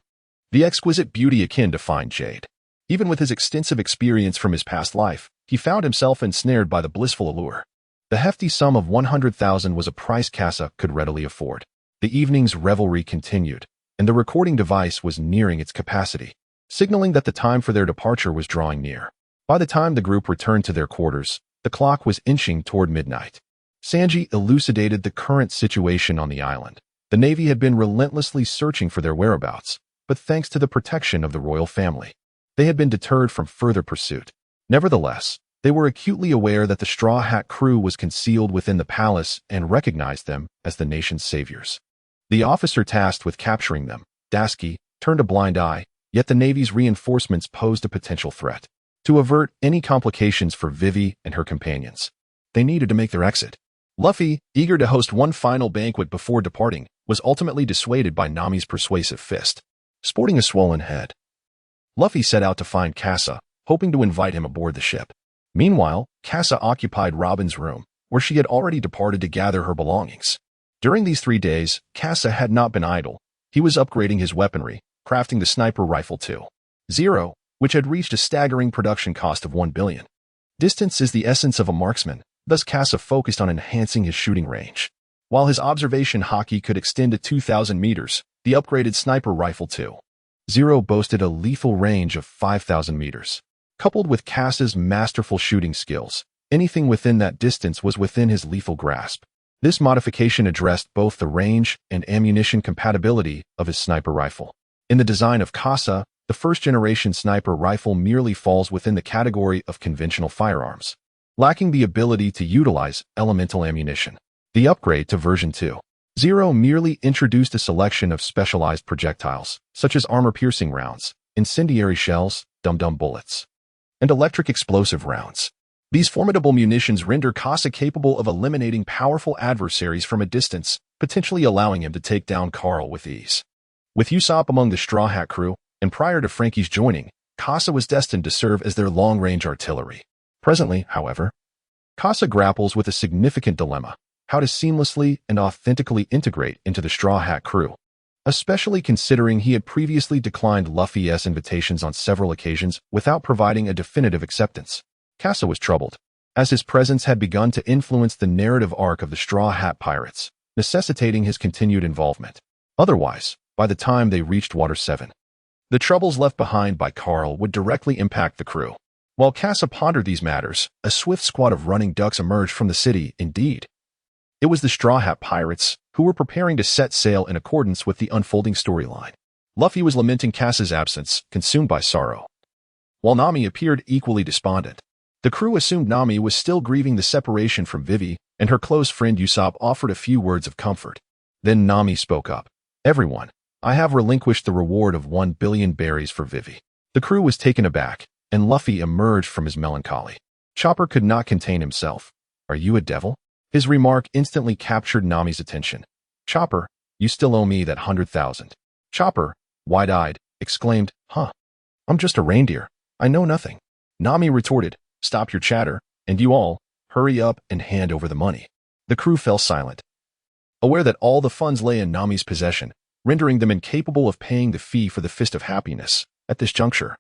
The exquisite beauty akin to fine jade. Even with his extensive experience from his past life, he found himself ensnared by the blissful allure. The hefty sum of 100,000 was a price Kasa could readily afford. The evening's revelry continued, and the recording device was nearing its capacity, signaling that the time for their departure was drawing near. By the time the group returned to their quarters, the clock was inching toward midnight. Sanji elucidated the current situation on the island. The Navy had been relentlessly searching for their whereabouts, but thanks to the protection of the royal family, they had been deterred from further pursuit. Nevertheless, they were acutely aware that the Straw Hat crew was concealed within the palace and recognized them as the nation's saviors. The officer tasked with capturing them, Dasky, turned a blind eye, yet the Navy's reinforcements posed a potential threat. To avert any complications for Vivi and her companions, they needed to make their exit. Luffy, eager to host one final banquet before departing, was ultimately dissuaded by Nami's persuasive fist. Sporting a swollen head, Luffy set out to find Kasa, hoping to invite him aboard the ship. Meanwhile, Kasa occupied Robin's room, where she had already departed to gather her belongings. During these 3 days, Kasa had not been idle. He was upgrading his weaponry, crafting the sniper rifle 2.0, which had reached a staggering production cost of 1 billion. Distance is the essence of a marksman, thus Kasa focused on enhancing his shooting range. While his observation hockey could extend to 2,000 meters, the upgraded sniper rifle 2.0 boasted a lethal range of 5,000 meters. Coupled with Kasa's masterful shooting skills, anything within that distance was within his lethal grasp. This modification addressed both the range and ammunition compatibility of his sniper rifle. In the design of Kasa, the first-generation sniper rifle merely falls within the category of conventional firearms, lacking the ability to utilize elemental ammunition. The upgrade to version 2.0 merely introduced a selection of specialized projectiles, such as armor-piercing rounds, incendiary shells, dum-dum bullets, and electric explosive rounds. These formidable munitions render Kasa capable of eliminating powerful adversaries from a distance, potentially allowing him to take down Carl with ease. With Usopp among the Straw Hat crew, and prior to Frankie's joining, Kasa was destined to serve as their long-range artillery. Presently, however, Kasa grapples with a significant dilemma: how to seamlessly and authentically integrate into the Straw Hat crew, especially considering he had previously declined Luffy's invitations on several occasions without providing a definitive acceptance. Kasa was troubled, as his presence had begun to influence the narrative arc of the Straw Hat Pirates, necessitating his continued involvement. Otherwise, by the time they reached Water 7, the troubles left behind by Carl would directly impact the crew. While Kasa pondered these matters, a swift squad of running ducks emerged from the city. Indeed, it was the Straw Hat Pirates, who were preparing to set sail in accordance with the unfolding storyline. Luffy was lamenting Kasa's absence, consumed by sorrow, while Nami appeared equally despondent. The crew assumed Nami was still grieving the separation from Vivi, and her close friend Usopp offered a few words of comfort. Then Nami spoke up. "Everyone, I have relinquished the reward of 1 billion berries for Vivi." The crew was taken aback, and Luffy emerged from his melancholy. Chopper could not contain himself. "Are you a devil?" His remark instantly captured Nami's attention. "Chopper, you still owe me that 100,000. Chopper, wide-eyed, exclaimed, "Huh? I'm just a reindeer. I know nothing." Nami retorted, "Stop your chatter, and you all, hurry up and hand over the money." The crew fell silent, aware that all the funds lay in Nami's possession, rendering them incapable of paying the fee for the Fist of Happiness. At this juncture,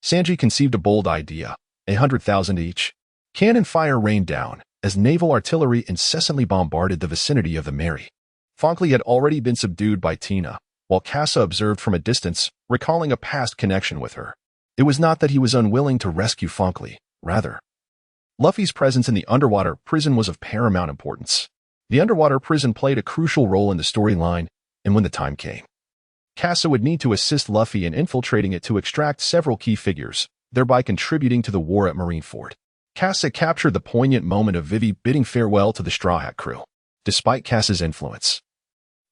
Sanji conceived a bold idea: 100,000 each. Cannon fire rained down, as naval artillery incessantly bombarded the vicinity of the Mary. Fonkley had already been subdued by Tina, while Kasa observed from a distance, recalling a past connection with her. It was not that he was unwilling to rescue Fonkley, rather. Luffy's presence in the underwater prison was of paramount importance. The underwater prison played a crucial role in the storyline, and when the time came, Kasa would need to assist Luffy in infiltrating it to extract several key figures, thereby contributing to the war at Marineford. Kasa captured the poignant moment of Vivi bidding farewell to the Straw Hat crew. Despite Kasa's influence,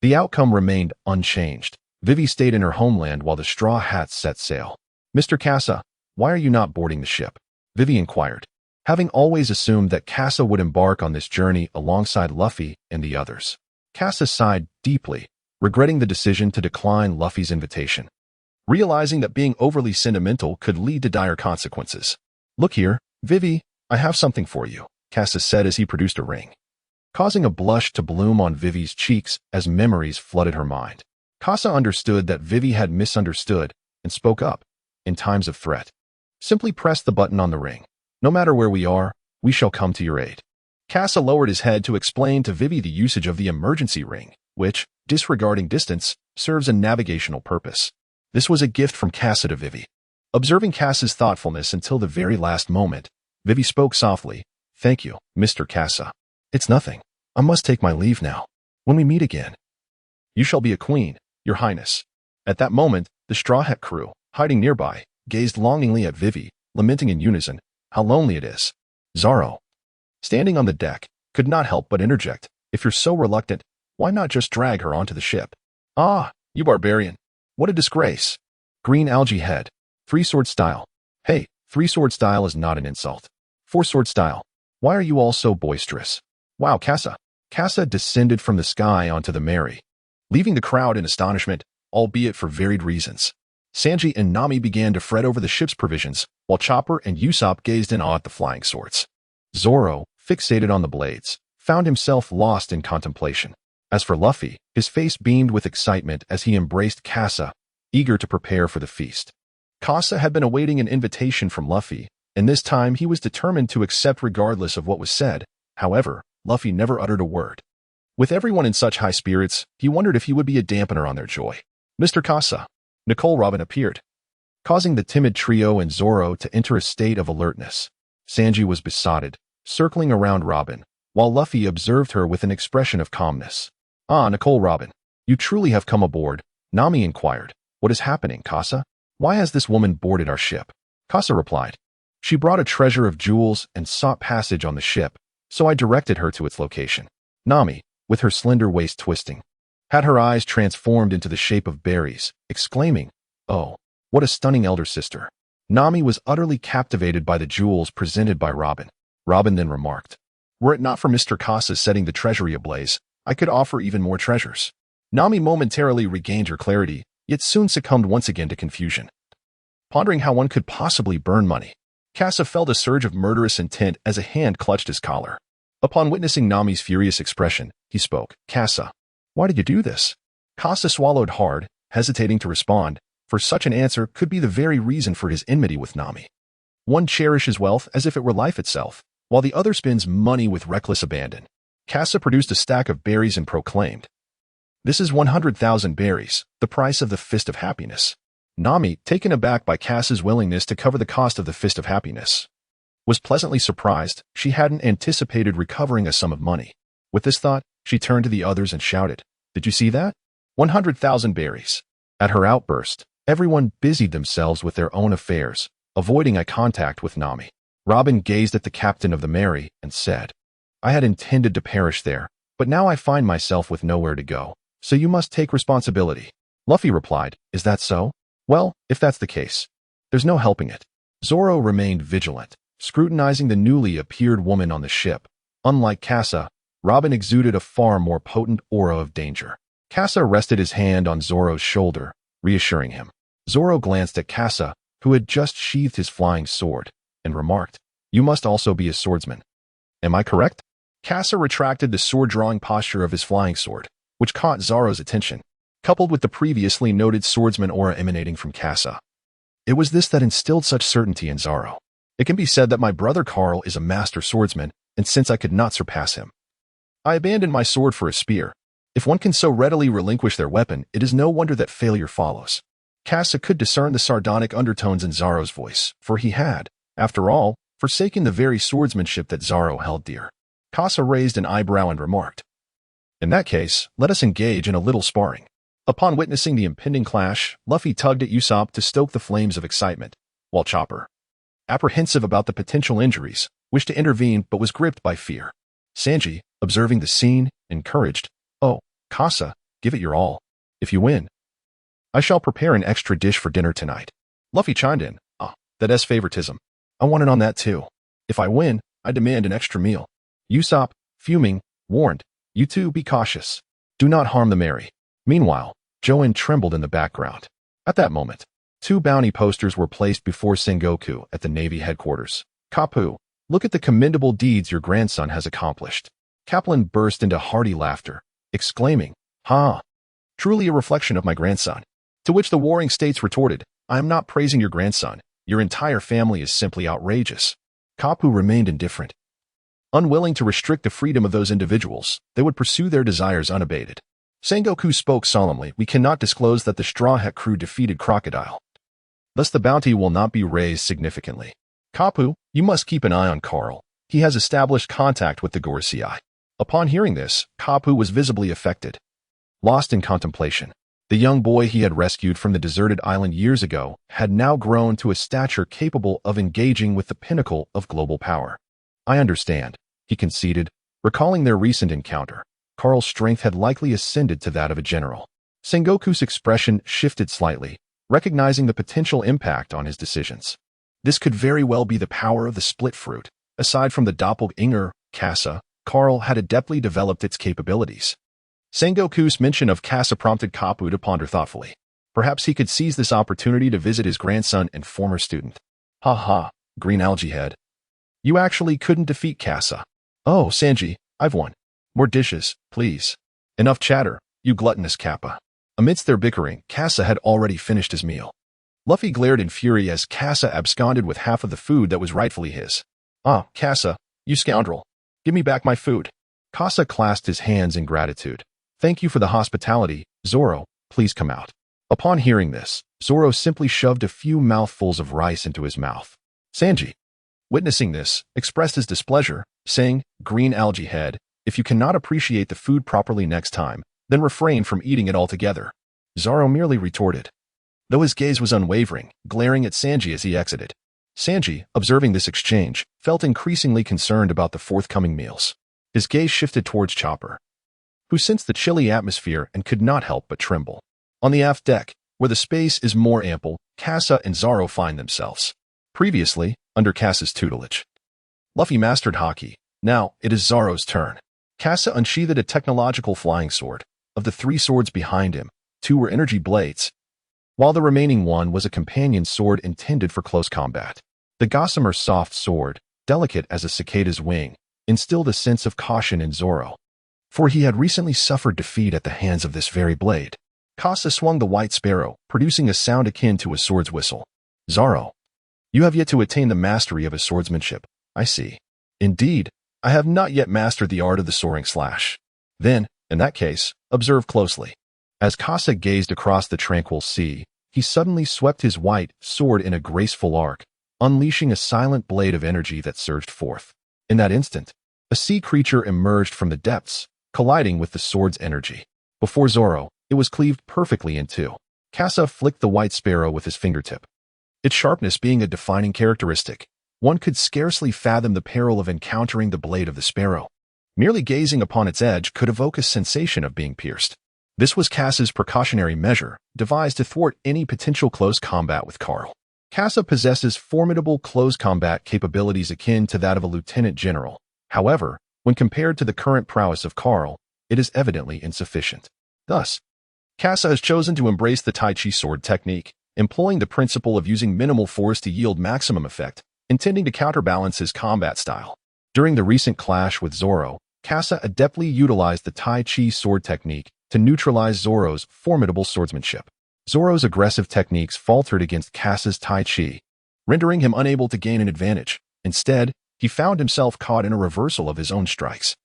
the outcome remained unchanged. Vivi stayed in her homeland while the Straw Hats set sail. "Mr. Kasa, why are you not boarding the ship?" Vivi inquired, having always assumed that Kasa would embark on this journey alongside Luffy and the others. Kasa sighed deeply, regretting the decision to decline Luffy's invitation, realizing that being overly sentimental could lead to dire consequences. "Look here, Vivi, I have something for you," Kasa said as he produced a ring, causing a blush to bloom on Vivi's cheeks as memories flooded her mind. Kasa understood that Vivi had misunderstood and spoke up. "In times of threat, simply press the button on the ring. No matter where we are, we shall come to your aid." Kasa lowered his head to explain to Vivi the usage of the emergency ring, which, disregarding distance, serves a navigational purpose. This was a gift from Kasa to Vivi. Observing Kasa's thoughtfulness until the very last moment, Vivi spoke softly, "Thank you, Mr. Kasa. It's nothing. I must take my leave now. When we meet again, you shall be a queen, your highness." At that moment, the Straw Hat crew, hiding nearby, gazed longingly at Vivi, lamenting in unison, "How lonely it is." Zoro, standing on the deck, could not help but interject, "If you're so reluctant, why not just drag her onto the ship?" "Ah, you barbarian. What a disgrace." Green Algae Head, Three-Sword Style. "Hey, Three-Sword Style is not an insult. Four-Sword Style. Why are you all so boisterous?" "Wow, Kasa." Kasa descended from the sky onto the Mary, leaving the crowd in astonishment, albeit for varied reasons. Sanji and Nami began to fret over the ship's provisions, while Chopper and Usopp gazed in awe at the flying swords. Zoro, fixated on the blades, found himself lost in contemplation. As for Luffy, his face beamed with excitement as he embraced Kasa, eager to prepare for the feast. Kasa had been awaiting an invitation from Luffy, and this time he was determined to accept regardless of what was said. However, Luffy never uttered a word. With everyone in such high spirits, he wondered if he would be a dampener on their joy. "Mr. Kasa." Nicole Robin appeared, causing the timid trio and Zoro to enter a state of alertness. Sanji was besotted, circling around Robin, while Luffy observed her with an expression of calmness. "Ah, Nicole Robin, you truly have come aboard," Nami inquired. "What is happening, Kasa? Why has this woman boarded our ship?" Kasa replied, "She brought a treasure of jewels and sought passage on the ship, so I directed her to its location." Nami, with her slender waist twisting, had her eyes transformed into the shape of berries, exclaiming, "Oh, what a stunning elder sister." Nami was utterly captivated by the jewels presented by Robin. Robin then remarked, "Were it not for Mr. Kasa setting the treasury ablaze, I could offer even more treasures." Nami momentarily regained her clarity, yet soon succumbed once again to confusion. Pondering how one could possibly burn money, Kasa felt a surge of murderous intent as a hand clutched his collar. Upon witnessing Nami's furious expression, he spoke, "Kasa, why did you do this?" Kasa swallowed hard, hesitating to respond, for such an answer could be the very reason for his enmity with Nami. One cherishes wealth as if it were life itself, while the other spends money with reckless abandon. Kasa produced a stack of berries and proclaimed, "This is 100,000 berries, the price of the Fist of Happiness." Nami, taken aback by Kasa's willingness to cover the cost of the Fist of Happiness, was pleasantly surprised. She hadn't anticipated recovering a sum of money. With this thought, she turned to the others and shouted, "Did you see that? 100,000 berries." At her outburst, everyone busied themselves with their own affairs, avoiding eye contact with Nami. Robin gazed at the captain of the Mary and said, "I had intended to perish there, but now I find myself with nowhere to go, so you must take responsibility." Luffy replied, "Is that so? Well, if that's the case, there's no helping it." Zoro remained vigilant, scrutinizing the newly appeared woman on the ship. Unlike Kasa, Robin exuded a far more potent aura of danger. Kasa rested his hand on Zoro's shoulder, reassuring him. Zoro glanced at Kasa, who had just sheathed his flying sword, and remarked, "You must also be a swordsman. Am I correct?" Kasa retracted the sword-drawing posture of his flying sword, which caught Zoro's attention, coupled with the previously noted swordsman aura emanating from Kasa. It was this that instilled such certainty in Zoro. "It can be said that my brother Carl is a master swordsman, and since I could not surpass him, I abandoned my sword for a spear. If one can so readily relinquish their weapon, it is no wonder that failure follows. Kasa could discern the sardonic undertones in Zoro's voice, for he had, after all, forsaken the very swordsmanship that Zoro held dear. Kasa raised an eyebrow and remarked, "In that case, let us engage in a little sparring." Upon witnessing the impending clash, Luffy tugged at Usopp to stoke the flames of excitement, while Chopper, apprehensive about the potential injuries, wished to intervene but was gripped by fear. Sanji, observing the scene, encouraged, "Oh, Kasa, give it your all. If you win, I shall prepare an extra dish for dinner tonight." Luffy chimed in, That's favoritism. I want it on that too. If I win, I demand an extra meal." Usopp, fuming, warned, "You two be cautious. Do not harm the merry." Meanwhile, Join trembled in the background. At that moment, 2 bounty posters were placed before Sengoku at the Navy headquarters. "Kapu, look at the commendable deeds your grandson has accomplished." Kaplan burst into hearty laughter, exclaiming, "Ha! Truly a reflection of my grandson." To which the warring states retorted, "I am not praising your grandson. Your entire family is simply outrageous." Kapu remained indifferent. Unwilling to restrict the freedom of those individuals, they would pursue their desires unabated. Sengoku spoke solemnly, "We cannot disclose that the Straw Hat crew defeated Crocodile. Thus the bounty will not be raised significantly. Kapu, you must keep an eye on Carl. He has established contact with the Gorosei." Upon hearing this, Kapu was visibly affected. Lost in contemplation, the young boy he had rescued from the deserted island years ago had now grown to a stature capable of engaging with the pinnacle of global power. "I understand," he conceded, recalling their recent encounter. Carl's strength had likely ascended to that of a general. Sengoku's expression shifted slightly, recognizing the potential impact on his decisions. This could very well be the power of the split fruit. Aside from the doppelganger, Kasa, Carl had adeptly developed its capabilities. Sengoku's mention of Kasa prompted Kapu to ponder thoughtfully. Perhaps he could seize this opportunity to visit his grandson and former student. "Ha ha, green algae head. You actually couldn't defeat Kasa." "Oh, Sanji, I've won. More dishes, please." "Enough chatter, you gluttonous Kappa." Amidst their bickering, Kasa had already finished his meal. Luffy glared in fury as Kasa absconded with half of the food that was rightfully his. Kasa, you scoundrel. Give me back my food." Kasa clasped his hands in gratitude. "Thank you for the hospitality, Zoro. Please come out." Upon hearing this, Zoro simply shoved a few mouthfuls of rice into his mouth. Sanji, witnessing this, expressed his displeasure, saying, "Green algae head, if you cannot appreciate the food properly next time, then refrain from eating it altogether." Zoro merely retorted, though his gaze was unwavering, glaring at Sanji as he exited. Sanji, observing this exchange, felt increasingly concerned about the forthcoming meals. His gaze shifted towards Chopper, who sensed the chilly atmosphere and could not help but tremble. On the aft deck, where the space is more ample, Kasa and Zoro find themselves. Previously, under Kasa's tutelage, Luffy mastered Haki. Now, it is Zoro's turn. Kasa unsheathed a technological flying sword. Of the 3 swords behind him, 2 were energy blades, while the remaining one was a companion sword intended for close combat. The gossamer soft sword, delicate as a cicada's wing, instilled a sense of caution in Zoro, for he had recently suffered defeat at the hands of this very blade. Kasa swung the white sparrow, producing a sound akin to a sword's whistle. "Zoro, you have yet to attain the mastery of his swordsmanship, I see." "Indeed, I have not yet mastered the art of the soaring slash." "Then, in that case, observe closely." As Kasa gazed across the tranquil sea, he suddenly swept his white sword in a graceful arc, unleashing a silent blade of energy that surged forth. In that instant, a sea creature emerged from the depths, colliding with the sword's energy. Before Zoro, it was cleaved perfectly in 2. Kasa flicked the white sparrow with his fingertip. Its sharpness being a defining characteristic, one could scarcely fathom the peril of encountering the blade of the sparrow. Merely gazing upon its edge could evoke a sensation of being pierced. This was Kasa's precautionary measure, devised to thwart any potential close combat with Carl. Kasa possesses formidable close combat capabilities akin to that of a lieutenant general. However, when compared to the current prowess of Carl, it is evidently insufficient. Thus, Kasa has chosen to embrace the Tai Chi sword technique, employing the principle of using minimal force to yield maximum effect, intending to counterbalance his combat style. During the recent clash with Zoro, Kasa adeptly utilized the Tai Chi sword technique to neutralize Zoro's formidable swordsmanship. Zoro's aggressive techniques faltered against Kasa's Tai Chi, rendering him unable to gain an advantage. Instead, he found himself caught in a reversal of his own strikes.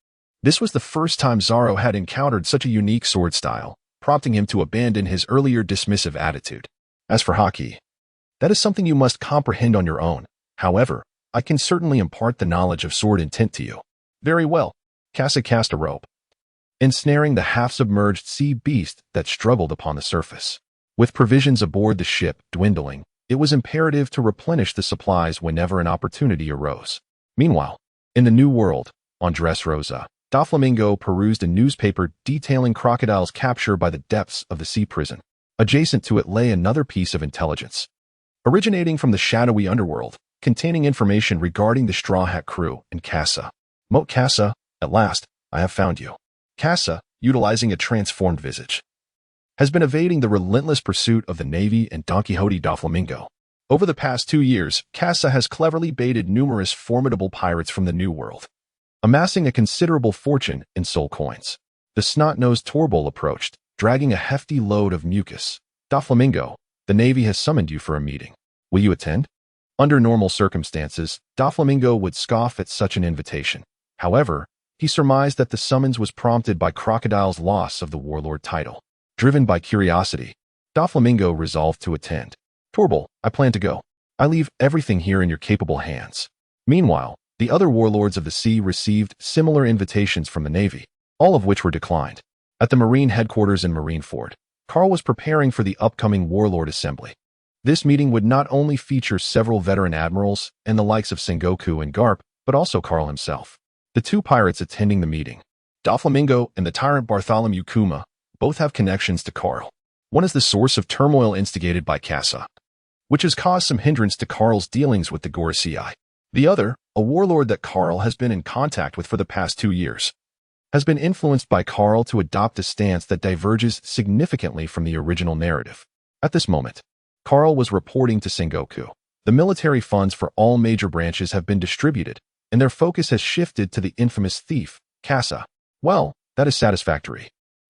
This was the first time Zoro had encountered such a unique sword style, prompting him to abandon his earlier dismissive attitude. As for haki, that is something you must comprehend on your own. However, I can certainly impart the knowledge of sword intent to you. Very well. Kasa cast a rope, ensnaring the half-submerged sea beast that struggled upon the surface. With provisions aboard the ship dwindling, it was imperative to replenish the supplies whenever an opportunity arose. Meanwhile, in the New World, on Dressrosa, Doflamingo perused a newspaper detailing Crocodile's capture by the depths of the sea prison. Adjacent to it lay another piece of intelligence, originating from the shadowy underworld, containing information regarding the Straw Hat crew and Kasa. Moat Kasa, at last, I have found you. Kasa, utilizing a transformed visage, has been evading the relentless pursuit of the Navy and Don Quixote Doflamingo. Over the past 2 years, Kasa has cleverly baited numerous formidable pirates from the New World, amassing a considerable fortune in soul coins. The snot-nosed Torbol approached, dragging a hefty load of mucus. Doflamingo, the Navy has summoned you for a meeting. Will you attend? Under normal circumstances, Doflamingo would scoff at such an invitation. However, he surmised that the summons was prompted by Crocodile's loss of the warlord title. Driven by curiosity, Doflamingo resolved to attend. Torbol, I plan to go. I leave everything here in your capable hands. Meanwhile, the other warlords of the sea received similar invitations from the Navy, all of which were declined. At the Marine headquarters in Marineford, Carl was preparing for the upcoming Warlord Assembly. This meeting would not only feature several veteran admirals and the likes of Sengoku and Garp, but also Carl himself. The two pirates attending the meeting, Doflamingo and the tyrant Bartholomew Kuma, both have connections to Carl. One is the source of turmoil instigated by Kasa, which has caused some hindrance to Carl's dealings with the Gorosei. The other, a warlord that Carl has been in contact with for the past 2 years, has been influenced by Carl to adopt a stance that diverges significantly from the original narrative. At this moment, Carl was reporting to Sengoku. The military funds for all major branches have been distributed, and their focus has shifted to the infamous thief, Kasa. Well, that is satisfactory.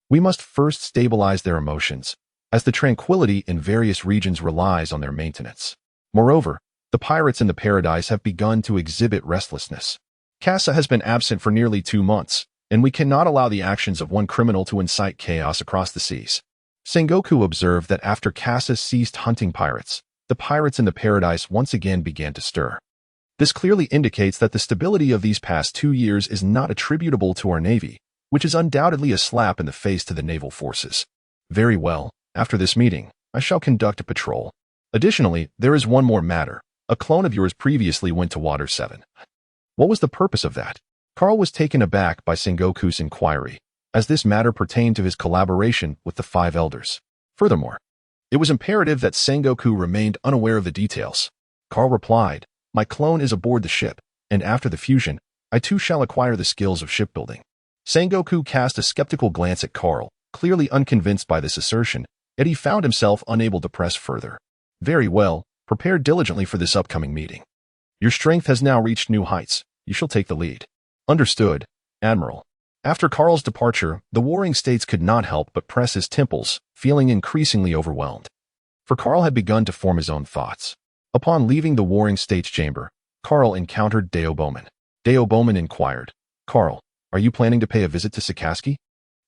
We must first stabilize their emotions, as the tranquility in various regions relies on their maintenance. Moreover, the pirates in the paradise have begun to exhibit restlessness. Kasa has been absent for nearly 2 months, and we cannot allow the actions of one criminal to incite chaos across the seas. Sengoku observed that after Kasa ceased hunting pirates, the pirates in the paradise once again began to stir. This clearly indicates that the stability of these past 2 years is not attributable to our Navy, which is undoubtedly a slap in the face to the naval forces. Very well, after this meeting, I shall conduct a patrol. Additionally, there is one more matter. A clone of yours previously went to Water 7. What was the purpose of that? Carl was taken aback by Sengoku's inquiry, as this matter pertained to his collaboration with the 5 elders. Furthermore, it was imperative that Sengoku remained unaware of the details. Carl replied, my clone is aboard the ship, and after the fusion, I too shall acquire the skills of shipbuilding. Sengoku cast a skeptical glance at Carl, clearly unconvinced by this assertion, yet he found himself unable to press further. Very well. Prepare diligently for this upcoming meeting. Your strength has now reached new heights. You shall take the lead. Understood, Admiral. After Carl's departure, the warring states could not help but press his temples, feeling increasingly overwhelmed. For Carl had begun to form his own thoughts. Upon leaving the warring states chamber, Carl encountered Deo Bowman. Deo Bowman inquired, Carl, are you planning to pay a visit to Sakaski?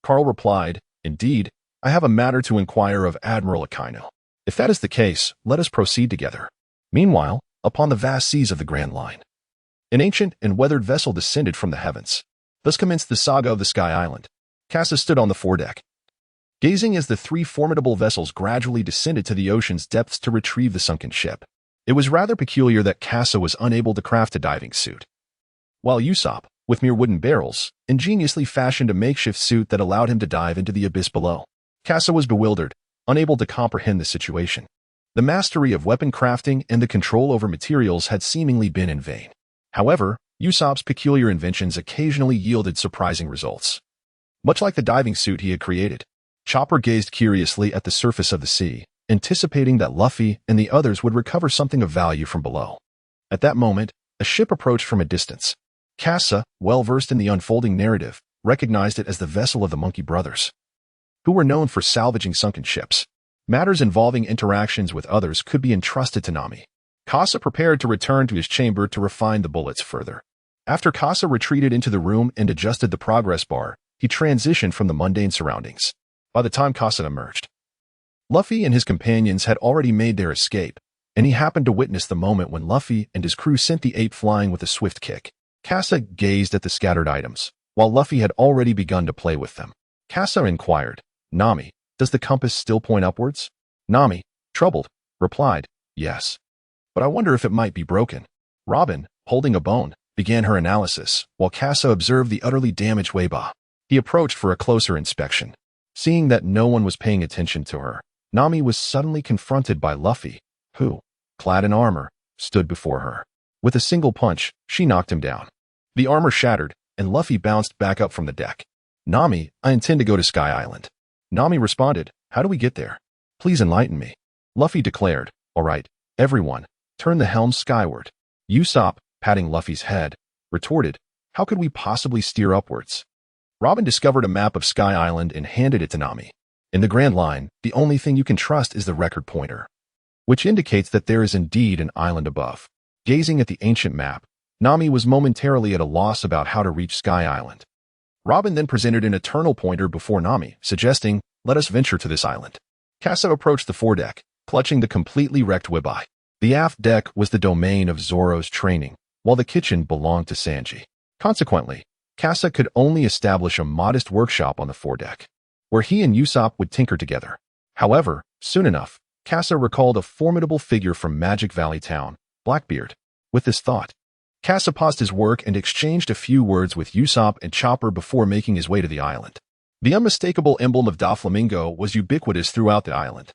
Carl replied, indeed, I have a matter to inquire of Admiral Akaino. If that is the case, let us proceed together. Meanwhile, upon the vast seas of the Grand Line, an ancient and weathered vessel descended from the heavens. Thus commenced the saga of the Sky Island. Kasa stood on the foredeck, gazing as the 3 formidable vessels gradually descended to the ocean's depths to retrieve the sunken ship. It was rather peculiar that Kasa was unable to craft a diving suit, while Usopp, with mere wooden barrels, ingeniously fashioned a makeshift suit that allowed him to dive into the abyss below. Kasa was bewildered, unable to comprehend the situation. The mastery of weapon crafting and the control over materials had seemingly been in vain. However, Usopp's peculiar inventions occasionally yielded surprising results. Much like the diving suit he had created, Chopper gazed curiously at the surface of the sea, anticipating that Luffy and the others would recover something of value from below. At that moment, a ship approached from a distance. Kasa, well versed in the unfolding narrative, recognized it as the vessel of the Monkey Brothers, who were known for salvaging sunken ships. Matters involving interactions with others could be entrusted to Nami. Kasa prepared to return to his chamber to refine the bullets further. After Kasa retreated into the room and adjusted the progress bar, he transitioned from the mundane surroundings. By the time Kasa emerged, Luffy and his companions had already made their escape, and he happened to witness the moment when Luffy and his crew sent the ape flying with a swift kick. Kasa gazed at the scattered items, while Luffy had already begun to play with them. Kasa inquired, "Nami, does the compass still point upwards?" Nami, troubled, replied, "Yes. But I wonder if it might be broken." Robin, holding a bone, began her analysis, while Kasa observed the utterly damaged Weiba. He approached for a closer inspection. Seeing that no one was paying attention to her, Nami was suddenly confronted by Luffy, who, clad in armor, stood before her. With a single punch, she knocked him down. The armor shattered, and Luffy bounced back up from the deck. "Nami, I intend to go to Sky Island." Nami responded, "How do we get there? Please enlighten me." Luffy declared, "All right, everyone, turn the helm skyward." Usopp, patting Luffy's head, retorted, "How could we possibly steer upwards?" Robin discovered a map of Sky Island and handed it to Nami. In the Grand Line, the only thing you can trust is the record pointer, which indicates that there is indeed an island above. Gazing at the ancient map, Nami was momentarily at a loss about how to reach Sky Island. Robin then presented an eternal pointer before Nami, suggesting, "Let us venture to this island." Kasa approached the foredeck, clutching the completely wrecked Webai. The aft deck was the domain of Zoro's training, while the kitchen belonged to Sanji. Consequently, Kasa could only establish a modest workshop on the foredeck, where he and Usopp would tinker together. However, soon enough, Kasa recalled a formidable figure from Magic Valley Town, Blackbeard. With this thought, Kasa paused his work and exchanged a few words with Usopp and Chopper before making his way to the island. The unmistakable emblem of Doflamingo was ubiquitous throughout the island.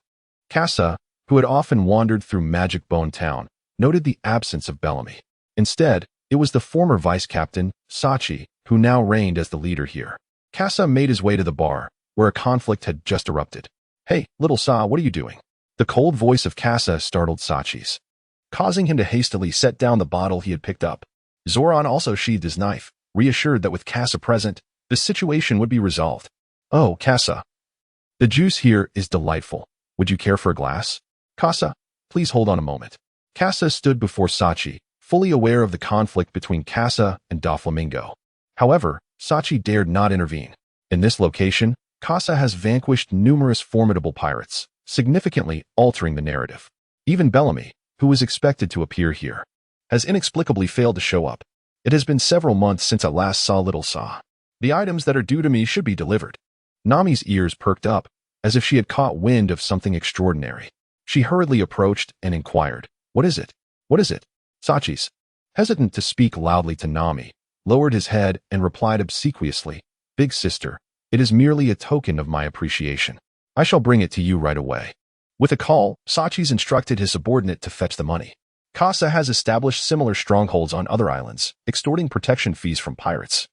Kasa, who had often wandered through Magic Bone Town, noted the absence of Bellamy. Instead, it was the former vice-captain, Sachi, who now reigned as the leader here. Kasa made his way to the bar, where a conflict had just erupted. "Hey, little Sa, what are you doing?" The cold voice of Kasa startled Sachi's, causing him to hastily set down the bottle he had picked up. Zoran also sheathed his knife, reassured that with Kasa present, the situation would be resolved. "Oh, Kasa. The juice here is delightful. Would you care for a glass?" "Kasa, please hold on a moment." Kasa stood before Sachi, fully aware of the conflict between Kasa and Doflamingo. However, Sachi dared not intervene. In this location, Kasa has vanquished numerous formidable pirates, significantly altering the narrative. Even Bellamy, who was expected to appear here, has inexplicably failed to show up. It has been several months since I last saw Little Sa. The items that are due to me should be delivered. Nami's ears perked up, as if she had caught wind of something extraordinary. She hurriedly approached and inquired, "What is it? What is it?" Sachi's, hesitant to speak loudly to Nami, lowered his head and replied obsequiously, "Big sister, it is merely a token of my appreciation. I shall bring it to you right away." With a call, Sachi's instructed his subordinate to fetch the money. Kasa has established similar strongholds on other islands, extorting protection fees from pirates,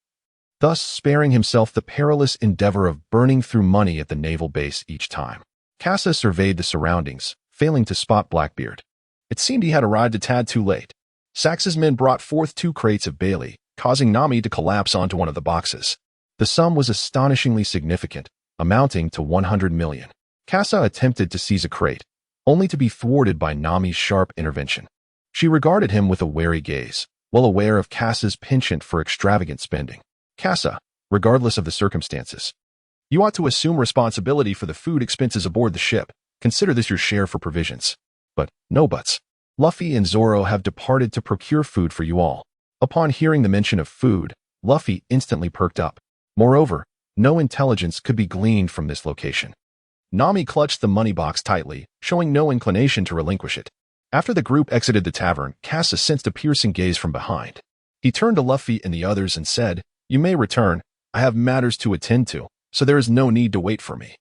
thus sparing himself the perilous endeavor of burning through money at the naval base each time. Kasa surveyed the surroundings, failing to spot Blackbeard. It seemed he had arrived a tad too late. Sax's men brought forth 2 crates of Bailey, causing Nami to collapse onto one of the boxes. The sum was astonishingly significant, amounting to 100 million. Kasa attempted to seize a crate, only to be thwarted by Nami's sharp intervention. She regarded him with a wary gaze, well aware of Kasa's penchant for extravagant spending. "Kasa, regardless of the circumstances, you ought to assume responsibility for the food expenses aboard the ship. Consider this your share for provisions." "But, no buts. Luffy and Zoro have departed to procure food for you all." Upon hearing the mention of food, Luffy instantly perked up. Moreover, no intelligence could be gleaned from this location. Nami clutched the money box tightly, showing no inclination to relinquish it. After the group exited the tavern, Kasa sensed a piercing gaze from behind. He turned to Luffy and the others and said, "You may return. I have matters to attend to, so there is no need to wait for me."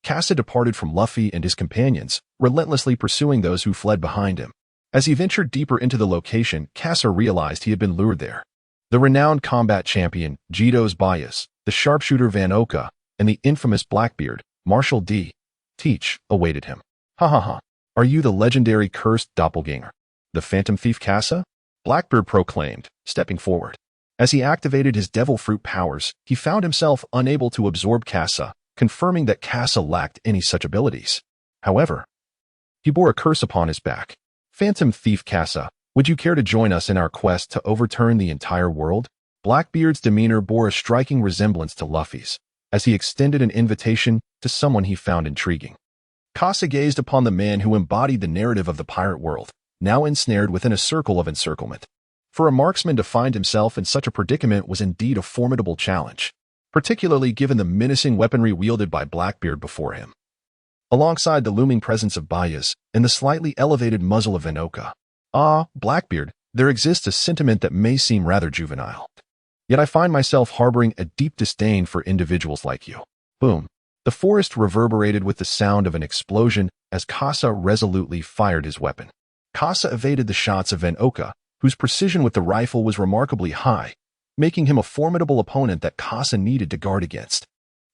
Kasa departed from Luffy and his companions, relentlessly pursuing those who fled behind him. As he ventured deeper into the location, Kasa realized he had been lured there. The renowned combat champion, Jito's Bias, the sharpshooter Van Oka, and the infamous Blackbeard, Marshal D. Teach, awaited him. "Ha ha ha. Are you the legendary cursed doppelganger, the phantom thief Kasa?" Blackbeard proclaimed, stepping forward. As he activated his devil fruit powers, he found himself unable to absorb Kasa, confirming that Kasa lacked any such abilities. However, he bore a curse upon his back. Phantom Thief Kasa, would you care to join us in our quest to overturn the entire world? Blackbeard's demeanor bore a striking resemblance to Luffy's, as he extended an invitation to someone he found intriguing. Kasa gazed upon the man who embodied the narrative of the pirate world, now ensnared within a circle of encirclement. For a marksman to find himself in such a predicament was indeed a formidable challenge, particularly given the menacing weaponry wielded by Blackbeard before him, alongside the looming presence of Bayas and the slightly elevated muzzle of Vinoka. Ah, Blackbeard, there exists a sentiment that may seem rather juvenile. Yet I find myself harboring a deep disdain for individuals like you. Boom. The forest reverberated with the sound of an explosion as Kasa resolutely fired his weapon. Kasa evaded the shots of Vinoka, whose precision with the rifle was remarkably high, making him a formidable opponent that Kasa needed to guard against.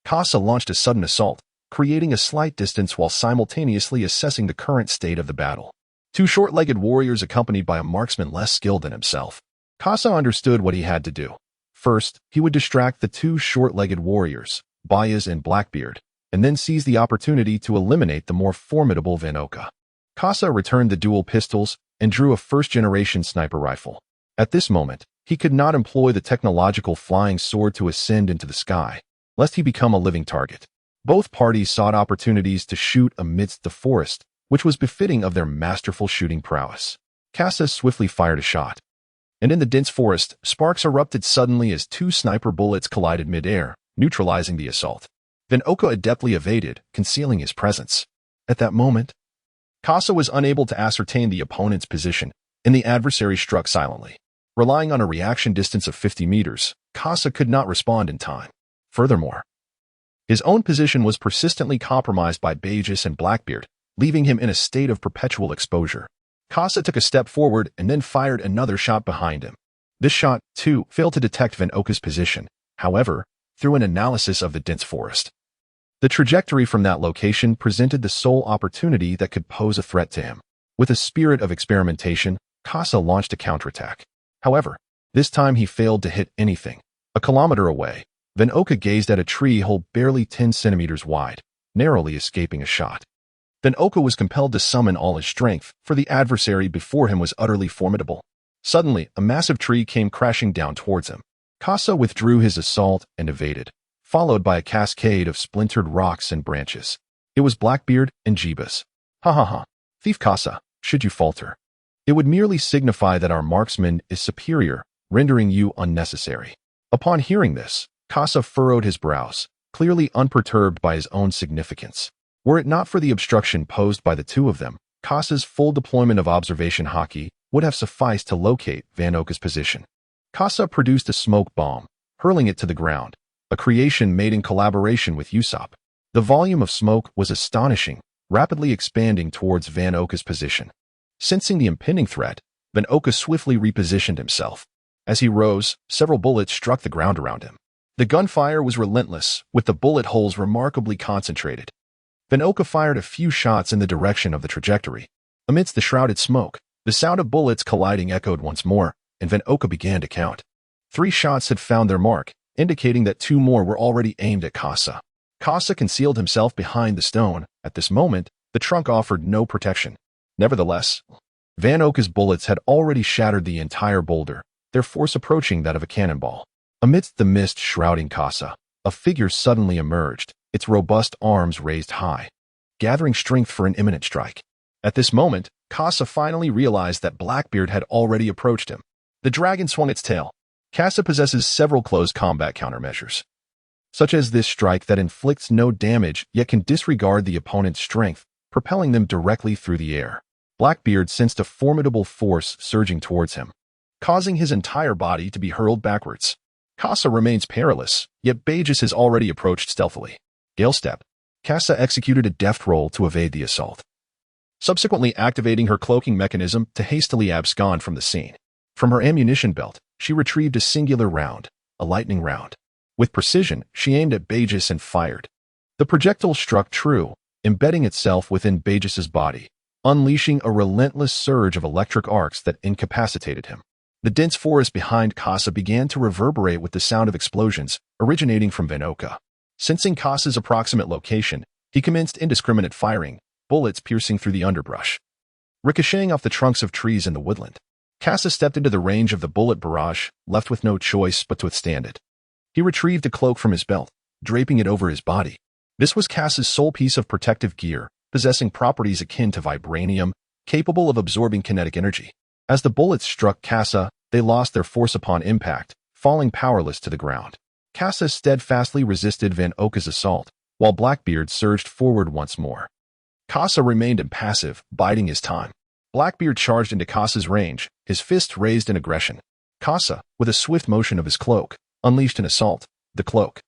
Kasa launched a sudden assault, creating a slight distance while simultaneously assessing the current state of the battle. Two short-legged warriors accompanied by a marksman less skilled than himself. Kasa understood what he had to do. First, he would distract the two short-legged warriors, Bayas and Blackbeard, and then seize the opportunity to eliminate the more formidable Vinoka. Kasa returned the dual pistols and drew a first-generation sniper rifle. At this moment, he could not employ the technological flying sword to ascend into the sky, lest he become a living target. Both parties sought opportunities to shoot amidst the forest, which was befitting of their masterful shooting prowess. Kasa swiftly fired a shot, and in the dense forest, sparks erupted suddenly as two sniper bullets collided mid-air, neutralizing the assault. Vinoka adeptly evaded, concealing his presence. At that moment, Kasa was unable to ascertain the opponent's position, and the adversary struck silently. Relying on a reaction distance of 50 meters, Kasa could not respond in time. Furthermore, his own position was persistently compromised by Bayas and Blackbeard, leaving him in a state of perpetual exposure. Kasa took a step forward and then fired another shot behind him. This shot, too, failed to detect Vinoka's position, however, through an analysis of the dense forest. The trajectory from that location presented the sole opportunity that could pose a threat to him. With a spirit of experimentation, Kasa launched a counterattack. However, this time he failed to hit anything. A kilometer away, Vinoka gazed at a tree hole barely 10 centimeters wide, narrowly escaping a shot. Vinoka was compelled to summon all his strength, for the adversary before him was utterly formidable. Suddenly, a massive tree came crashing down towards him. Kasa withdrew his assault and evaded, followed by a cascade of splintered rocks and branches. It was Blackbeard and Jeebus. Ha ha ha. Thief Kasa, should you falter? It would merely signify that our marksman is superior, rendering you unnecessary. Upon hearing this, Kasa furrowed his brows, clearly unperturbed by his own significance. Were it not for the obstruction posed by the two of them, Kasa's full deployment of observation haki would have sufficed to locate Vinoka's position. Kasa produced a smoke bomb, hurling it to the ground, a creation made in collaboration with Usopp. The volume of smoke was astonishing, rapidly expanding towards Vinoka's position. Sensing the impending threat, Vinoka swiftly repositioned himself. As he rose, several bullets struck the ground around him. The gunfire was relentless, with the bullet holes remarkably concentrated. Vinoka fired a few shots in the direction of the trajectory. Amidst the shrouded smoke, the sound of bullets colliding echoed once more, and Vinoka began to count. 3 shots had found their mark, indicating that 2 more were already aimed at Kasa. Kasa concealed himself behind the stone. At this moment, the trunk offered no protection. Nevertheless, Vinoka's bullets had already shattered the entire boulder, their force approaching that of a cannonball. Amidst the mist shrouding Kasa, a figure suddenly emerged, its robust arms raised high, gathering strength for an imminent strike. At this moment, Kasa finally realized that Blackbeard had already approached him. The dragon swung its tail. Kasa possesses several close combat countermeasures, such as this strike that inflicts no damage yet can disregard the opponent's strength, propelling them directly through the air. Blackbeard sensed a formidable force surging towards him, causing his entire body to be hurled backwards. Kasa remains perilous, yet Bayas has already approached stealthily. Gale step. Kasa executed a deft roll to evade the assault, subsequently activating her cloaking mechanism to hastily abscond from the scene. From her ammunition belt, she retrieved a singular round, a lightning round. With precision, she aimed at Bayas and fired. The projectile struck true, embedding itself within Bayas's body, unleashing a relentless surge of electric arcs that incapacitated him. The dense forest behind Kasa began to reverberate with the sound of explosions originating from Vinoka. Sensing Kasa's approximate location, he commenced indiscriminate firing, bullets piercing through the underbrush. ricocheting off the trunks of trees in the woodland. Kasa stepped into the range of the bullet barrage, left with no choice but to withstand it. He retrieved a cloak from his belt, draping it over his body. This was Kasa's sole piece of protective gear, possessing properties akin to vibranium, capable of absorbing kinetic energy. As the bullets struck Kasa, they lost their force upon impact, falling powerless to the ground. Kasa steadfastly resisted Vanoka's assault, while Blackbeard surged forward once more. Kasa remained impassive, biding his time. Blackbeard charged into Kasa's range, his fist raised in aggression. Kasa, with a swift motion of his cloak, unleashed an assault. The cloak,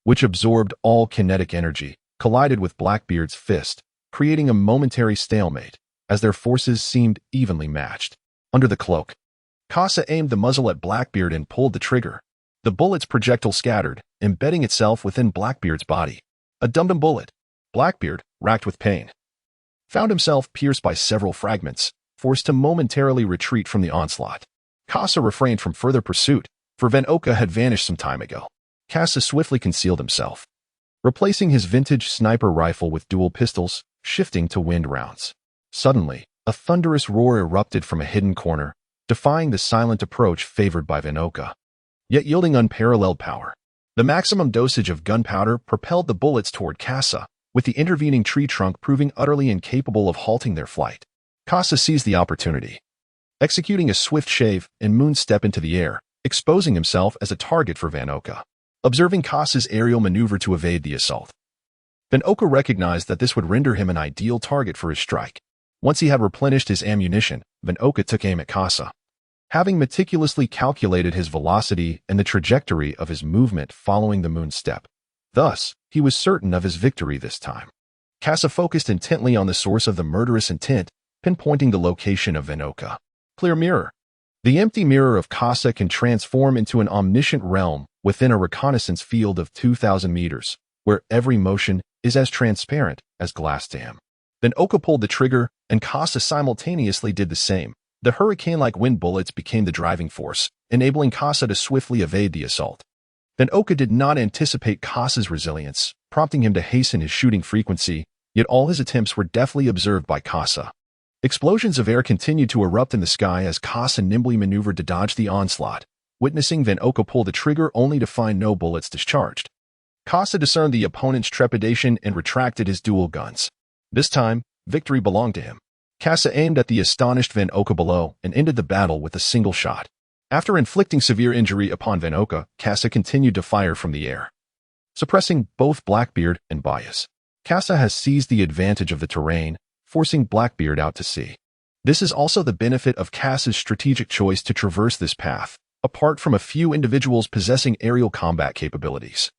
which absorbed all kinetic energy, collided with Blackbeard's fist, creating a momentary stalemate, as their forces seemed evenly matched. Under the cloak, Kasa aimed the muzzle at Blackbeard and pulled the trigger. The bullet's projectile scattered, embedding itself within Blackbeard's body. A dum-dum bullet. Blackbeard, racked with pain, found himself pierced by several fragments, forced to momentarily retreat from the onslaught. Kasa refrained from further pursuit, for Vanoka had vanished some time ago. Kasa swiftly concealed himself, replacing his vintage sniper rifle with dual pistols, shifting to wind rounds. Suddenly, a thunderous roar erupted from a hidden corner, defying the silent approach favored by Vanoka, yet yielding unparalleled power. The maximum dosage of gunpowder propelled the bullets toward Kasa, with the intervening tree trunk proving utterly incapable of halting their flight. Kasa seized the opportunity, executing a swift shave and moonstep into the air, exposing himself as a target for Vanoka. Observing Kasa's aerial maneuver to evade the assault, Vanoka recognized that this would render him an ideal target for his strike. Once he had replenished his ammunition, Vanoka took aim at Kasa. Having meticulously calculated his velocity and the trajectory of his movement following the moonstep, thus, he was certain of his victory this time. Kasa focused intently on the source of the murderous intent, pinpointing the location of Vanoka. Clear mirror. The empty mirror of Kasa can transform into an omniscient realm within a reconnaissance field of 2,000 meters, where every motion is as transparent as glass dam. Vanoka pulled the trigger, and Kasa simultaneously did the same. The hurricane-like wind bullets became the driving force, enabling Kasa to swiftly evade the assault. Vanoka did not anticipate Kasa's resilience, prompting him to hasten his shooting frequency, yet all his attempts were deftly observed by Kasa. Explosions of air continued to erupt in the sky as Kasa nimbly maneuvered to dodge the onslaught, witnessing Vanoka pull the trigger only to find no bullets discharged. Kasa discerned the opponent's trepidation and retracted his dual guns. This time, victory belonged to him. Kasa aimed at the astonished Vanoka below and ended the battle with a single shot. After inflicting severe injury upon Vanoka, Kasa continued to fire from the air, suppressing both Blackbeard and Bias. Kasa has seized the advantage of the terrain, forcing Blackbeard out to sea. This is also the benefit of Kasa's strategic choice to traverse this path, apart from a few individuals possessing aerial combat capabilities.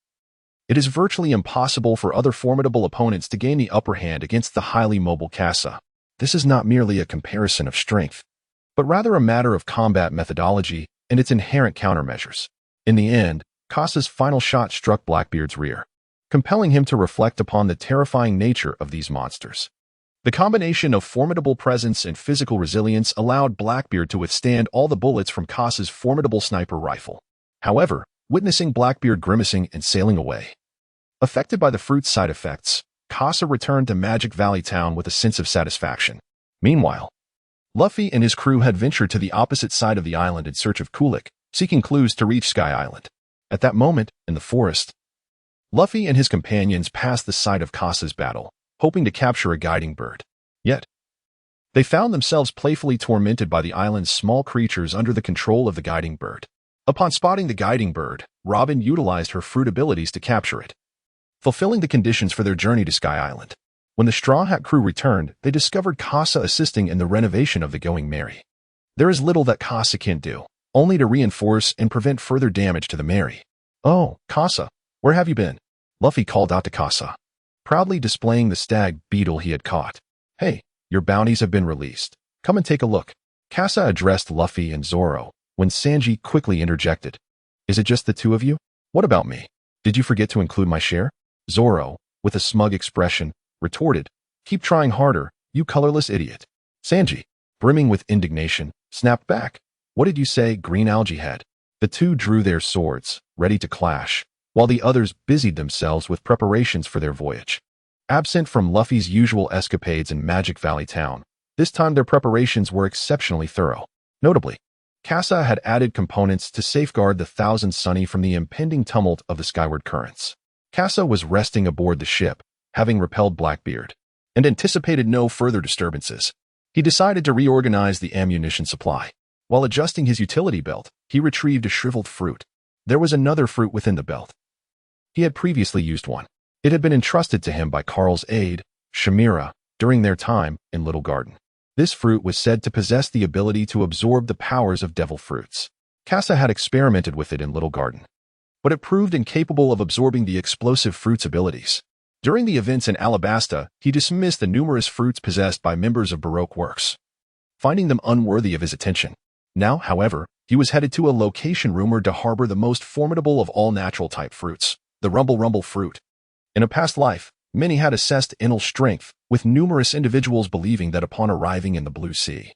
It is virtually impossible for other formidable opponents to gain the upper hand against the highly mobile Kasa. This is not merely a comparison of strength, but rather a matter of combat methodology and its inherent countermeasures. In the end, Kasa's final shot struck Blackbeard's rear, compelling him to reflect upon the terrifying nature of these monsters. The combination of formidable presence and physical resilience allowed Blackbeard to withstand all the bullets from Kasa's formidable sniper rifle. However, witnessing Blackbeard grimacing and sailing away, affected by the fruit's side effects, Kasa returned to Magic Valley Town with a sense of satisfaction. Meanwhile, Luffy and his crew had ventured to the opposite side of the island in search of Kulik, seeking clues to reach Sky Island. At that moment, in the forest, Luffy and his companions passed the site of Kasa's battle, hoping to capture a guiding bird. Yet, they found themselves playfully tormented by the island's small creatures under the control of the guiding bird. Upon spotting the guiding bird, Robin utilized her fruit abilities to capture it, fulfilling the conditions for their journey to Sky Island. When the Straw Hat crew returned, they discovered Kasa assisting in the renovation of the Going Merry. There is little that Kasa can do, only to reinforce and prevent further damage to the Merry. "Oh, Kasa, where have you been?" Luffy called out to Kasa, proudly displaying the stag beetle he had caught. "Hey, your bounties have been released. Come and take a look." Kasa addressed Luffy and Zoro, when Sanji quickly interjected. "Is it just the two of you? What about me? Did you forget to include my share?" Zoro, with a smug expression, retorted, "Keep trying harder, you colorless idiot." Sanji, brimming with indignation, snapped back. "What did you say, Green Algae Head?" The two drew their swords, ready to clash, while the others busied themselves with preparations for their voyage. Absent from Luffy's usual escapades in Magic Valley Town, This time their preparations were exceptionally thorough. Notably, Kasa had added components to safeguard the Thousand Sunny from the impending tumult of the skyward currents. Kasa was resting aboard the ship, having repelled Blackbeard, and anticipated no further disturbances. He decided to reorganize the ammunition supply. While adjusting his utility belt, he retrieved a shriveled fruit. There was another fruit within the belt. He had previously used one. It had been entrusted to him by Carl's aide, Shamira, during their time in Little Garden. This fruit was said to possess the ability to absorb the powers of devil fruits. Kasa had experimented with it in Little Garden, but it proved incapable of absorbing the explosive fruit's abilities. During the events in Alabasta, he dismissed the numerous fruits possessed by members of Baroque works, finding them unworthy of his attention. Now, however, he was headed to a location rumored to harbor the most formidable of all natural-type fruits, the Rumble fruit. In a past life, many had assessed Enel's strength, with numerous individuals believing that upon arriving in the Blue Sea,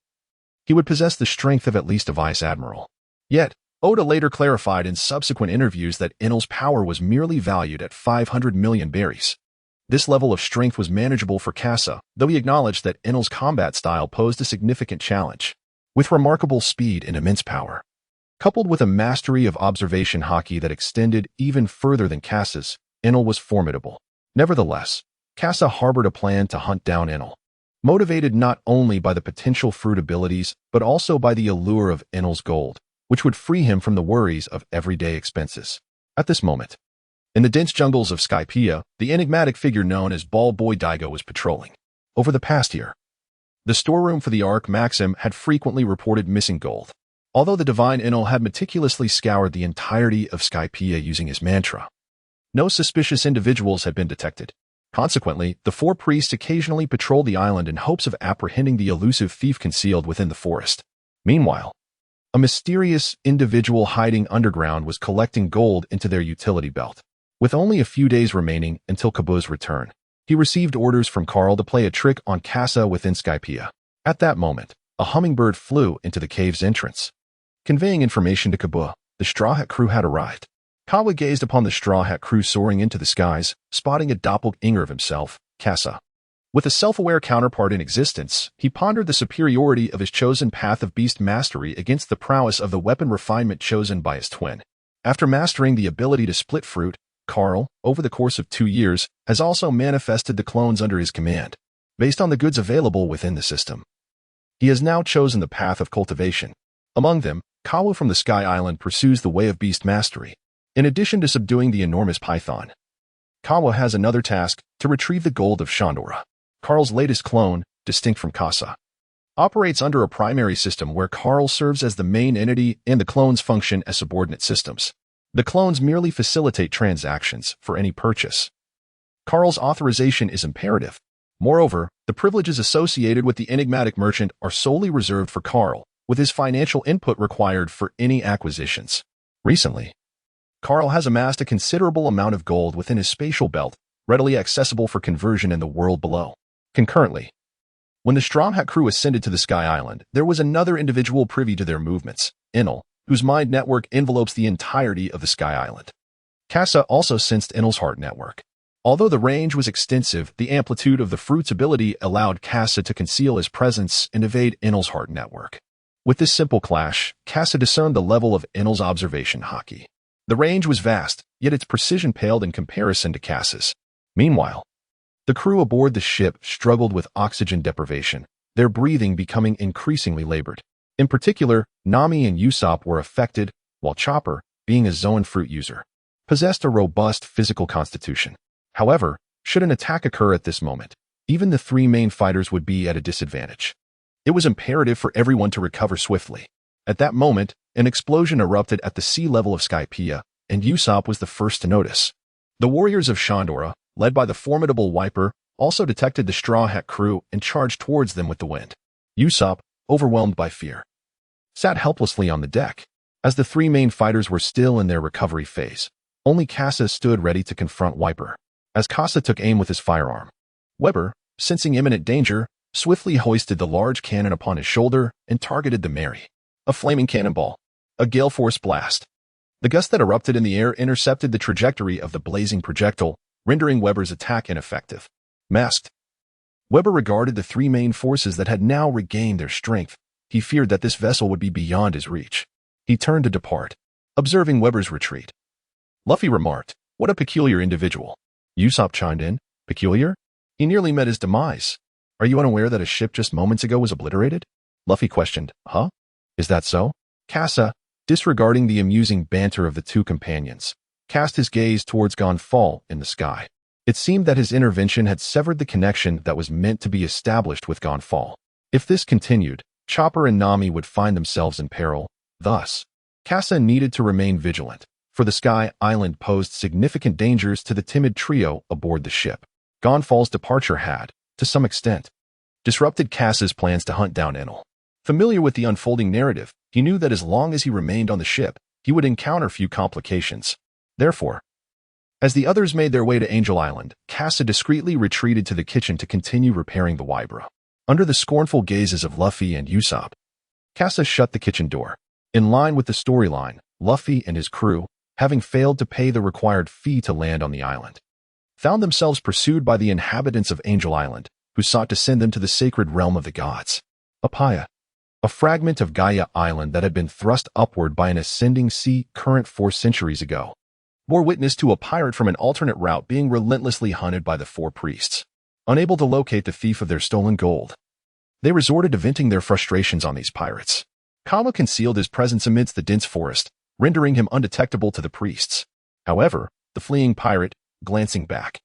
he would possess the strength of at least a vice admiral. Yet, Oda later clarified in subsequent interviews that Enel's power was merely valued at 500 million berries. This level of strength was manageable for Kasa, though he acknowledged that Enel's combat style posed a significant challenge. With remarkable speed and immense power, coupled with a mastery of observation haki that extended even further than Kasa's, Enel was formidable. Nevertheless, Kasa harbored a plan to hunt down Enel, motivated not only by the potential fruit abilities but also by the allure of Enel's gold, which would free him from the worries of everyday expenses. At this moment, in the dense jungles of Skypiea, the enigmatic figure known as Ball Boy Daigo was patrolling. Over the past year, the storeroom for the Ark Maxim had frequently reported missing gold. Although the divine Enel had meticulously scoured the entirety of Skypiea using his mantra, no suspicious individuals had been detected. Consequently, the four priests occasionally patrolled the island in hopes of apprehending the elusive thief concealed within the forest. Meanwhile, a mysterious individual hiding underground was collecting gold into their utility belt. With only a few days remaining until Kabu's return, he received orders from Carl to play a trick on Kasa within Skypiea. At that moment, a hummingbird flew into the cave's entrance, conveying information to Kabu. The Straw Hat crew had arrived. Kawa gazed upon the Straw Hat crew soaring into the skies, spotting a doppelganger of himself, Kasa. With a self-aware counterpart in existence, he pondered the superiority of his chosen path of beast mastery against the prowess of the weapon refinement chosen by his twin. After mastering the ability to split fruit, Carl, over the course of 2 years, has also manifested the clones under his command, based on the goods available within the system. He has now chosen the path of cultivation. Among them, Kawa from the Sky Island pursues the way of beast mastery. In addition to subduing the enormous python, Kawa has another task: to retrieve the gold of Shandora. Carl's latest clone, distinct from Kasa, operates under a primary system where Carl serves as the main entity and the clones function as subordinate systems. The clones merely facilitate transactions for any purchase. Carl's authorization is imperative. Moreover, the privileges associated with the enigmatic merchant are solely reserved for Carl, with his financial input required for any acquisitions. Recently, Carl has amassed a considerable amount of gold within his spatial belt, readily accessible for conversion in the world below. Concurrently, when the Straw Hat crew ascended to the Sky Island, there was another individual privy to their movements, Enel, whose mind network envelopes the entirety of the Sky Island. Kasa also sensed Enel's heart network. Although the range was extensive, the amplitude of the fruit's ability allowed Kasa to conceal his presence and evade Enel's heart network. With this simple clash, Kasa discerned the level of Enel's observation haki. The range was vast, yet its precision paled in comparison to Kasa's. Meanwhile, the crew aboard the ship struggled with oxygen deprivation, their breathing becoming increasingly labored. In particular, Nami and Usopp were affected, while Chopper, being a Zoan fruit user, possessed a robust physical constitution. However, should an attack occur at this moment, even the three main fighters would be at a disadvantage. It was imperative for everyone to recover swiftly. At that moment, an explosion erupted at the sea level of Skypiea, and Usopp was the first to notice. The warriors of Shandora, led by the formidable Wiper, also detected the Straw Hat crew and charged towards them with the wind. Usopp, overwhelmed by fear, sat helplessly on the deck. As the three main fighters were still in their recovery phase, only Kasa stood ready to confront Wiper. As Kasa took aim with his firearm, Weber, sensing imminent danger, swiftly hoisted the large cannon upon his shoulder and targeted the Mary. A flaming cannonball. A gale force blast. The gust that erupted in the air intercepted the trajectory of the blazing projectile, rendering Weber's attack ineffective. Masked, Weber regarded the three main forces that had now regained their strength. He feared that this vessel would be beyond his reach. He turned to depart, observing Weber's retreat. Luffy remarked, "What a peculiar individual." Usopp chimed in, "Peculiar? He nearly met his demise. Are you unaware that a ship just moments ago was obliterated?" Luffy questioned, "Huh? Is that so?" Kasa, disregarding the amusing banter of the two companions, cast his gaze towards Gonfall in the sky. It seemed that his intervention had severed the connection that was meant to be established with Gonfall. If this continued, Chopper and Nami would find themselves in peril. Thus, Kasa needed to remain vigilant, for the Sky Island posed significant dangers to the timid trio aboard the ship. Gonfall's departure had, to some extent, disrupted Kasa's plans to hunt down Enel. Familiar with the unfolding narrative, he knew that as long as he remained on the ship, he would encounter few complications. Therefore, as the others made their way to Angel Island, Kasa discreetly retreated to the kitchen to continue repairing the Wybra. Under the scornful gazes of Luffy and Usopp, Kasa shut the kitchen door. In line with the storyline, Luffy and his crew, having failed to pay the required fee to land on the island, found themselves pursued by the inhabitants of Angel Island, who sought to send them to the sacred realm of the gods. Apaya, a fragment of Gaia Island that had been thrust upward by an ascending sea current 4 centuries ago, bore witness to a pirate from an alternate route being relentlessly hunted by the 4 priests. Unable to locate the thief of their stolen gold, they resorted to venting their frustrations on these pirates. Kuma concealed his presence amidst the dense forest, rendering him undetectable to the priests. However, the fleeing pirate, glancing back,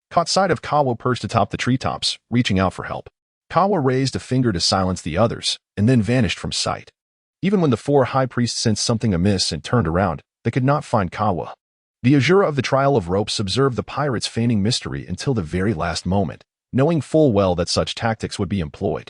caught sight of Kawa perched atop the treetops, reaching out for help. Kawa raised a finger to silence the others, and then vanished from sight. Even when the 4 high priests sensed something amiss and turned around, they could not find Kawa. The Azura of the Trial of Ropes observed the pirates feigning mystery until the very last moment, knowing full well that such tactics would be employed.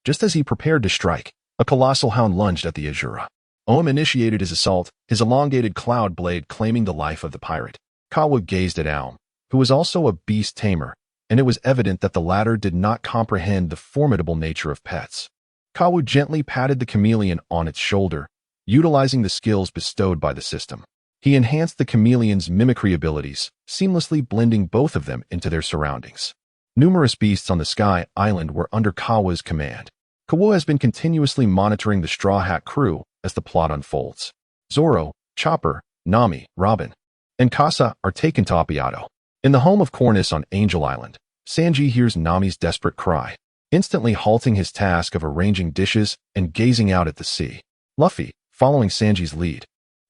Just as he prepared to strike, a colossal hound lunged at the Azura. Ohm initiated his assault, his elongated cloud blade claiming the life of the pirate. Kawa gazed at Aum, who was also a beast tamer, and it was evident that the latter did not comprehend the formidable nature of pets. Kawu gently patted the chameleon on its shoulder, utilizing the skills bestowed by the system. He enhanced the chameleon's mimicry abilities, seamlessly blending both of them into their surroundings. Numerous beasts on the Sky Island were under Kawa's command. Kawa has been continuously monitoring the Straw Hat crew as the plot unfolds. Zoro, Chopper, Nami, Robin, and Kasa are taken to Appiato. In the home of Cornus on Angel Island, Sanji hears Nami's desperate cry, instantly halting his task of arranging dishes and gazing out at the sea. Luffy, following Sanji's lead,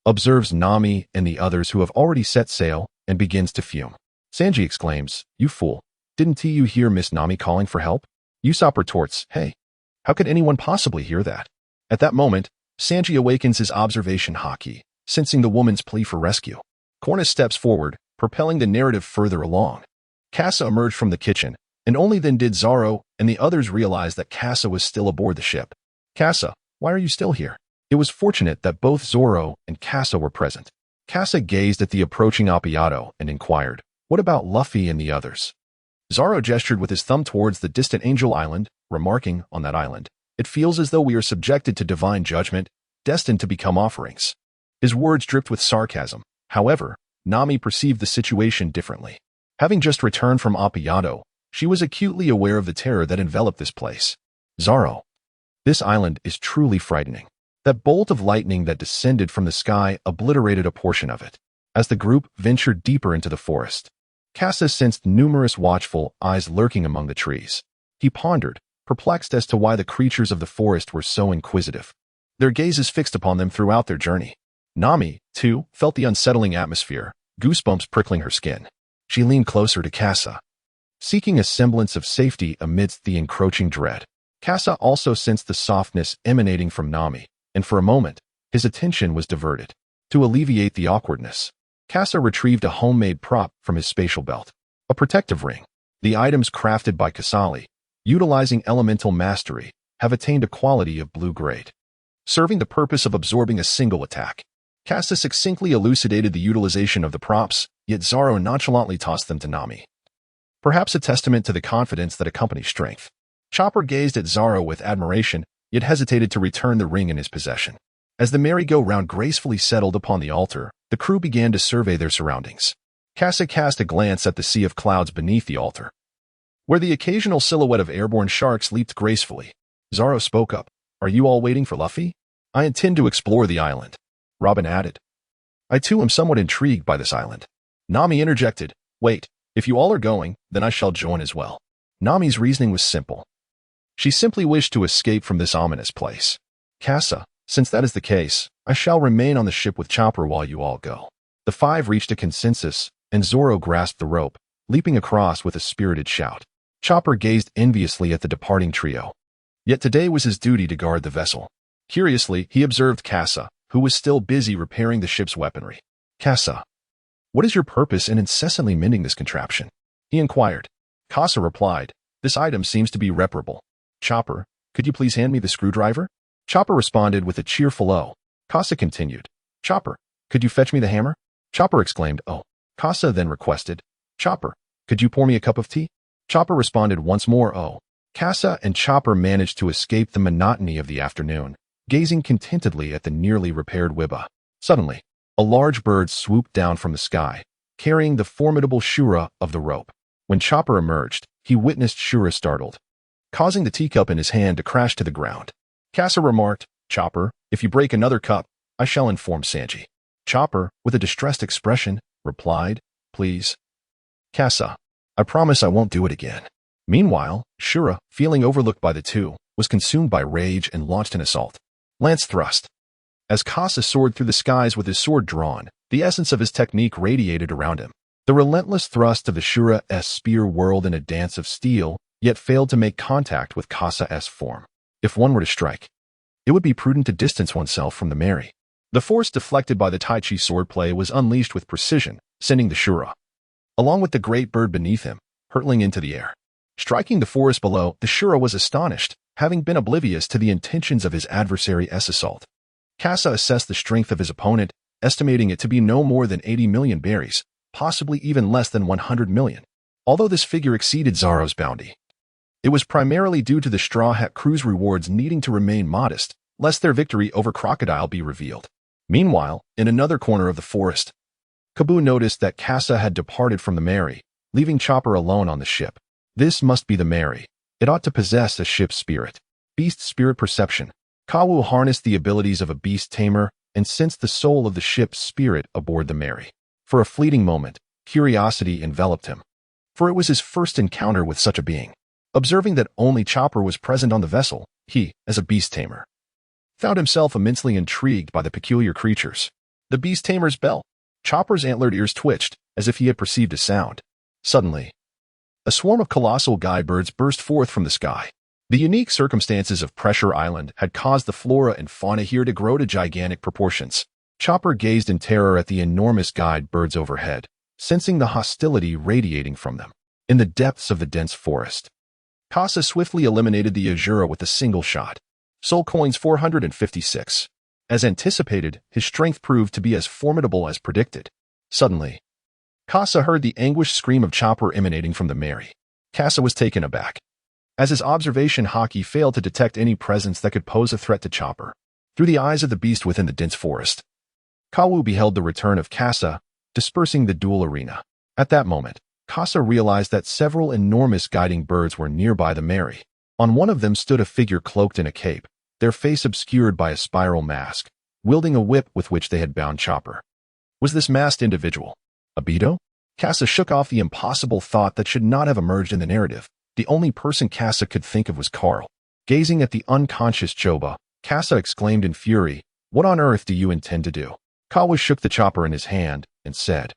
observes Nami and the others who have already set sail and begins to fume. Sanji exclaims, "You fool, didn't you hear Miss Nami calling for help?" Usopp retorts, "Hey, how could anyone possibly hear that?" At that moment, Sanji awakens his observation haki, sensing the woman's plea for rescue. Cornus steps forward, propelling the narrative further along. Kasa emerged from the kitchen, and only then did Zoro and the others realize that Kasa was still aboard the ship. "Kasa, why are you still here?" It was fortunate that both Zoro and Kasa were present. Kasa gazed at the approaching Appiato and inquired, "What about Luffy and the others?" Zoro gestured with his thumb towards the distant Angel Island, remarking, "On that island, it feels as though we are subjected to divine judgment, destined to become offerings." His words dripped with sarcasm. However, Nami perceived the situation differently. Having just returned from Appiato, she was acutely aware of the terror that enveloped this place. "Zoro, this island is truly frightening." That bolt of lightning that descended from the sky obliterated a portion of it. As the group ventured deeper into the forest, Kasa sensed numerous watchful eyes lurking among the trees. He pondered, perplexed as to why the creatures of the forest were so inquisitive. Their gazes fixed upon them throughout their journey. Nami, too, felt the unsettling atmosphere, goosebumps prickling her skin. She leaned closer to Kasa, seeking a semblance of safety amidst the encroaching dread. Kasa also sensed the softness emanating from Nami, and for a moment, his attention was diverted. To alleviate the awkwardness, Kasa retrieved a homemade prop from his spatial belt, a protective ring. The items crafted by Kasali, utilizing elemental mastery, have attained a quality of blue grade, serving the purpose of absorbing a single attack. Kasa succinctly elucidated the utilization of the props, yet Zoro nonchalantly tossed them to Nami. Perhaps a testament to the confidence that accompanies strength. Chopper gazed at Zoro with admiration, yet hesitated to return the ring in his possession. As the merry-go-round gracefully settled upon the altar, the crew began to survey their surroundings. Kasa cast a glance at the sea of clouds beneath the altar, where the occasional silhouette of airborne sharks leaped gracefully. Zoro spoke up. Are you all waiting for Luffy? I intend to explore the island. Robin added. I too am somewhat intrigued by this island. Nami interjected. Wait, if you all are going, then I shall join as well. Nami's reasoning was simple. She simply wished to escape from this ominous place. Kasa, since that is the case, I shall remain on the ship with Chopper while you all go. The five reached a consensus, and Zoro grasped the rope, leaping across with a spirited shout. Chopper gazed enviously at the departing trio. Yet today was his duty to guard the vessel. Curiously, he observed Kasa, who was still busy repairing the ship's weaponry. Kasa, what is your purpose in incessantly mending this contraption? He inquired. Kasa replied, this item seems to be reparable. Chopper, could you please hand me the screwdriver? Chopper responded with a cheerful "Oh." Kasa continued. Chopper, could you fetch me the hammer? Chopper exclaimed, "Oh." Kasa then requested, Chopper, could you pour me a cup of tea? Chopper responded once more, "Oh." Kasa and Chopper managed to escape the monotony of the afternoon, gazing contentedly at the nearly repaired Wibba. Suddenly, a large bird swooped down from the sky, carrying the formidable Shura of the rope. When Chopper emerged, he witnessed Shura startled, causing the teacup in his hand to crash to the ground. Kasa remarked, Chopper, if you break another cup, I shall inform Sanji. Chopper, with a distressed expression, replied, please. Kasa, I promise I won't do it again. Meanwhile, Shura, feeling overlooked by the two, was consumed by rage and launched an assault. Lance thrust. As Kasa soared through the skies with his sword drawn, the essence of his technique radiated around him. The relentless thrust of the Shura's spear whirled in a dance of steel, yet failed to make contact with Kasa's form. If one were to strike, it would be prudent to distance oneself from the Mary. The force deflected by the Taichi swordplay was unleashed with precision, sending the Shura, along with the great bird beneath him, hurtling into the air. Striking the forest below, the Shura was astonished, having been oblivious to the intentions of his adversary's assault. Kasa assessed the strength of his opponent, estimating it to be no more than 80 million berries, possibly even less than 100 million. Although this figure exceeded Zoro's bounty, it was primarily due to the Straw Hat crew's rewards needing to remain modest, lest their victory over Crocodile be revealed. Meanwhile, in another corner of the forest, Kabu noticed that Kasa had departed from the Mary, leaving Chopper alone on the ship. This must be the Mary. It ought to possess a ship's spirit. Beast spirit perception. Kawu harnessed the abilities of a beast tamer and sensed the soul of the ship's spirit aboard the Mary. For a fleeting moment, curiosity enveloped him, for it was his first encounter with such a being. Observing that only Chopper was present on the vessel, he, as a beast tamer, found himself immensely intrigued by the peculiar creatures. The beast tamer's bell. Chopper's antlered ears twitched, as if he had perceived a sound. Suddenly, a swarm of colossal guide birds burst forth from the sky. The unique circumstances of Pressure Island had caused the flora and fauna here to grow to gigantic proportions. Chopper gazed in terror at the enormous guide birds overhead, sensing the hostility radiating from them. In the depths of the dense forest, Kasa swiftly eliminated the Azura with a single shot. Soul coins 456. As anticipated, his strength proved to be as formidable as predicted. Suddenly, Kasa heard the anguished scream of Chopper emanating from the Mary. Kasa was taken aback, as his observation haki failed to detect any presence that could pose a threat to Chopper. Through the eyes of the beast within the dense forest, Kawu beheld the return of Kasa, dispersing the duel arena. At that moment, Kasa realized that several enormous guiding birds were nearby the Mary. On one of them stood a figure cloaked in a cape, their face obscured by a spiral mask, wielding a whip with which they had bound Chopper. Was this masked individual Abito? Kasa shook off the impossible thought that should not have emerged in the narrative. The only person Kasa could think of was Carl. Gazing at the unconscious Choba, Kasa exclaimed in fury, "What on earth do you intend to do?" Kawa shook the chopper in his hand and said,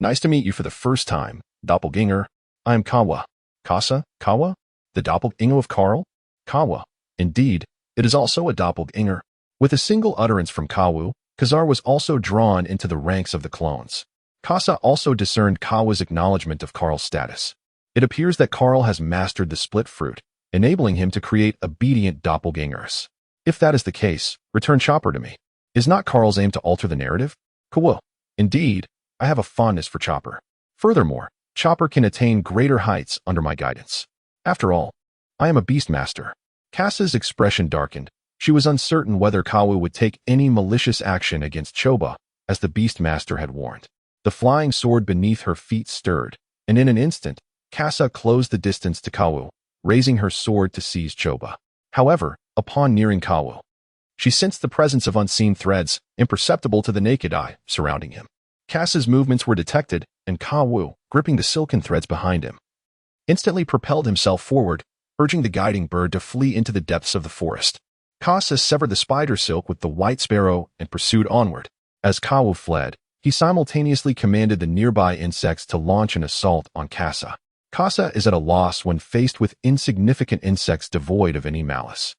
"Nice to meet you for the first time, doppelganger. I am Kawa." Kasa? Kawa? The doppelganger of Carl? Kawa. Indeed, it is also a doppelganger. With a single utterance from Kawu, Khazar was also drawn into the ranks of the clones. Kasa also discerned Kawa's acknowledgement of Carl's status. It appears that Carl has mastered the split fruit, enabling him to create obedient doppelgangers. If that is the case, return Chopper to me. Is not Carl's aim to alter the narrative? Kawu. Indeed, I have a fondness for Chopper. Furthermore, Chopper can attain greater heights under my guidance. After all, I am a beastmaster. Kasa's expression darkened. She was uncertain whether Kawu would take any malicious action against Choba, as the beastmaster had warned. The flying sword beneath her feet stirred, and in an instant, Kasa closed the distance to Kawu, raising her sword to seize Choba. However, upon nearing Kawu, she sensed the presence of unseen threads, imperceptible to the naked eye, surrounding him. Kasa's movements were detected, and Kawu, gripping the silken threads behind him, instantly propelled himself forward, urging the guiding bird to flee into the depths of the forest. Kasa severed the spider silk with the white sparrow and pursued onward. As Kawu fled, he simultaneously commanded the nearby insects to launch an assault on Kasa. Kasa is at a loss when faced with insignificant insects devoid of any malice.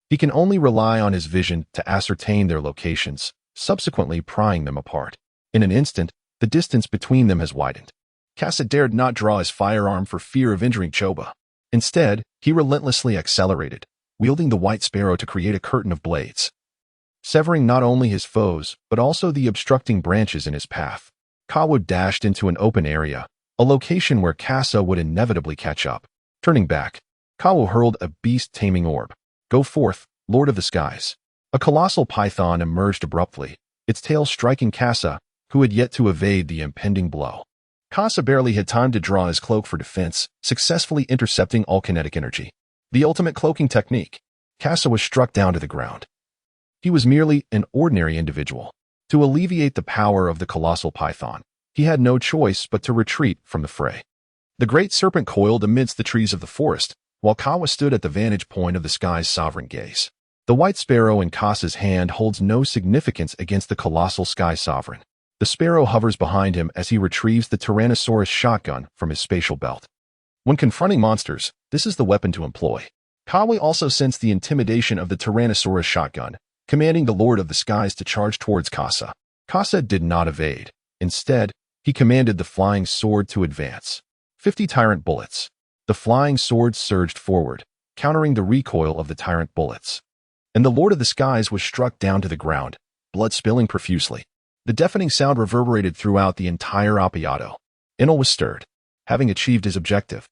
He can only rely on his vision to ascertain their locations, subsequently prying them apart. In an instant, the distance between them has widened. Kasa dared not draw his firearm for fear of injuring Choba. Instead, he relentlessly accelerated, wielding the white sparrow to create a curtain of blades, severing not only his foes, but also the obstructing branches in his path. Kawu dashed into an open area, a location where Kasa would inevitably catch up. Turning back, Kawu hurled a beast-taming orb. Go forth, Lord of the Skies. A colossal python emerged abruptly, its tail striking Kasa, who had yet to evade the impending blow. Kasa barely had time to draw his cloak for defense, successfully intercepting all kinetic energy. The ultimate cloaking technique. Kasa was struck down to the ground. He was merely an ordinary individual. To alleviate the power of the colossal python, he had no choice but to retreat from the fray. The great serpent coiled amidst the trees of the forest, while Kawa stood at the vantage point of the sky's sovereign gaze. The white sparrow in Kasa's hand holds no significance against the colossal sky sovereign. The sparrow hovers behind him as he retrieves the Tyrannosaurus shotgun from his spatial belt. When confronting monsters, this is the weapon to employ. Kawa also sensed the intimidation of the Tyrannosaurus shotgun, commanding the Lord of the Skies to charge towards Kasa. Kasa did not evade. Instead, he commanded the flying sword to advance. 50 tyrant bullets. The flying sword surged forward, countering the recoil of the tyrant bullets. And the Lord of the Skies was struck down to the ground, blood spilling profusely. The deafening sound reverberated throughout the entire Appiato. Enel was stirred. Having achieved his objective,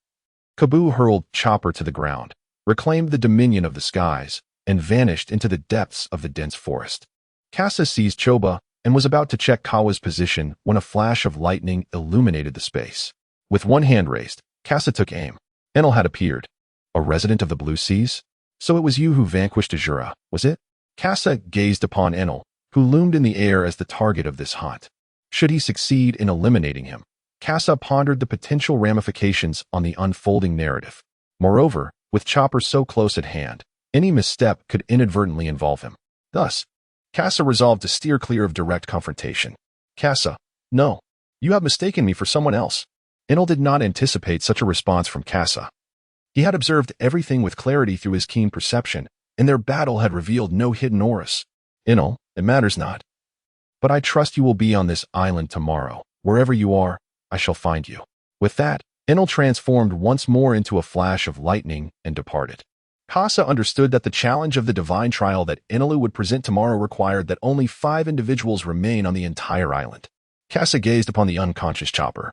Kabu hurled Chopper to the ground, reclaimed the dominion of the skies, and vanished into the depths of the dense forest. Kasa seized Choba and was about to check Kawa's position when a flash of lightning illuminated the space. With one hand raised, Kasa took aim. Enel had appeared. A resident of the Blue Seas? So it was you who vanquished Azura, was it? Kasa gazed upon Enel, who loomed in the air as the target of this hunt. Should he succeed in eliminating him, Kasa pondered the potential ramifications on the unfolding narrative. Moreover, with Chopper so close at hand, any misstep could inadvertently involve him. Thus, Kasa resolved to steer clear of direct confrontation. Kasa, no. You have mistaken me for someone else. Enel did not anticipate such a response from Kasa. He had observed everything with clarity through his keen perception, and their battle had revealed no hidden auras. Enel, it matters not. But I trust you will be on this island tomorrow. Wherever you are, I shall find you. With that, Enel transformed once more into a flash of lightning and departed. Kasa understood that the challenge of the divine trial that Enelu would present tomorrow required that only 5 individuals remain on the entire island. Kasa gazed upon the unconscious Chopper,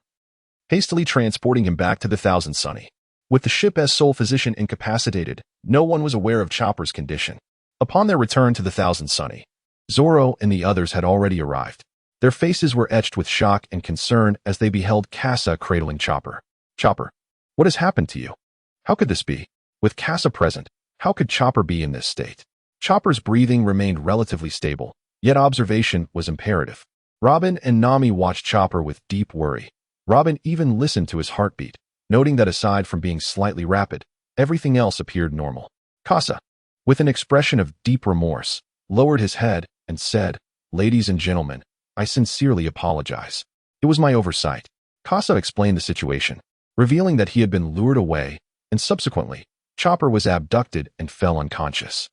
hastily transporting him back to the Thousand Sunny. With the ship as sole physician incapacitated, no one was aware of Chopper's condition. Upon their return to the Thousand Sunny, Zoro and the others had already arrived. Their faces were etched with shock and concern as they beheld Kasa cradling Chopper. Chopper, what has happened to you? How could this be? With Kasa present, how could Chopper be in this state? Chopper's breathing remained relatively stable, yet observation was imperative. Robin and Nami watched Chopper with deep worry. Robin even listened to his heartbeat, noting that aside from being slightly rapid, everything else appeared normal. Kasa, with an expression of deep remorse, lowered his head and said, "Ladies and gentlemen, I sincerely apologize. It was my oversight." Kasa explained the situation, revealing that he had been lured away, and subsequently, Chopper was abducted and fell unconscious.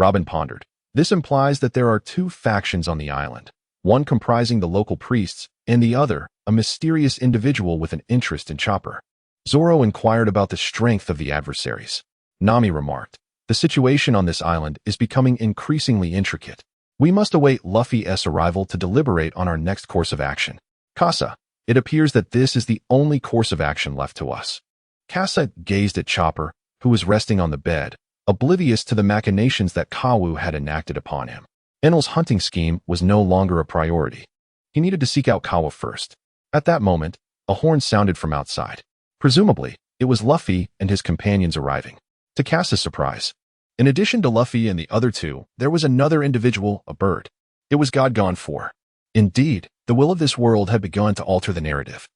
Robin pondered. This implies that there are 2 factions on the island, one comprising the local priests, and the other, a mysterious individual with an interest in Chopper. Zoro inquired about the strength of the adversaries. Nami remarked, "The situation on this island is becoming increasingly intricate. We must await Luffy's arrival to deliberate on our next course of action." Kasa, it appears that this is the only course of action left to us. Kasa gazed at Chopper, who was resting on the bed, oblivious to the machinations that Kawu had enacted upon him. Enel's hunting scheme was no longer a priority. He needed to seek out Kawu first. At that moment, a horn sounded from outside. Presumably, It was Luffy and his companions arriving. To Kasa's surprise, in addition to Luffy and the other two, there was another individual, a bird. It was God gone for. Indeed, the will of this world had begun to alter the narrative,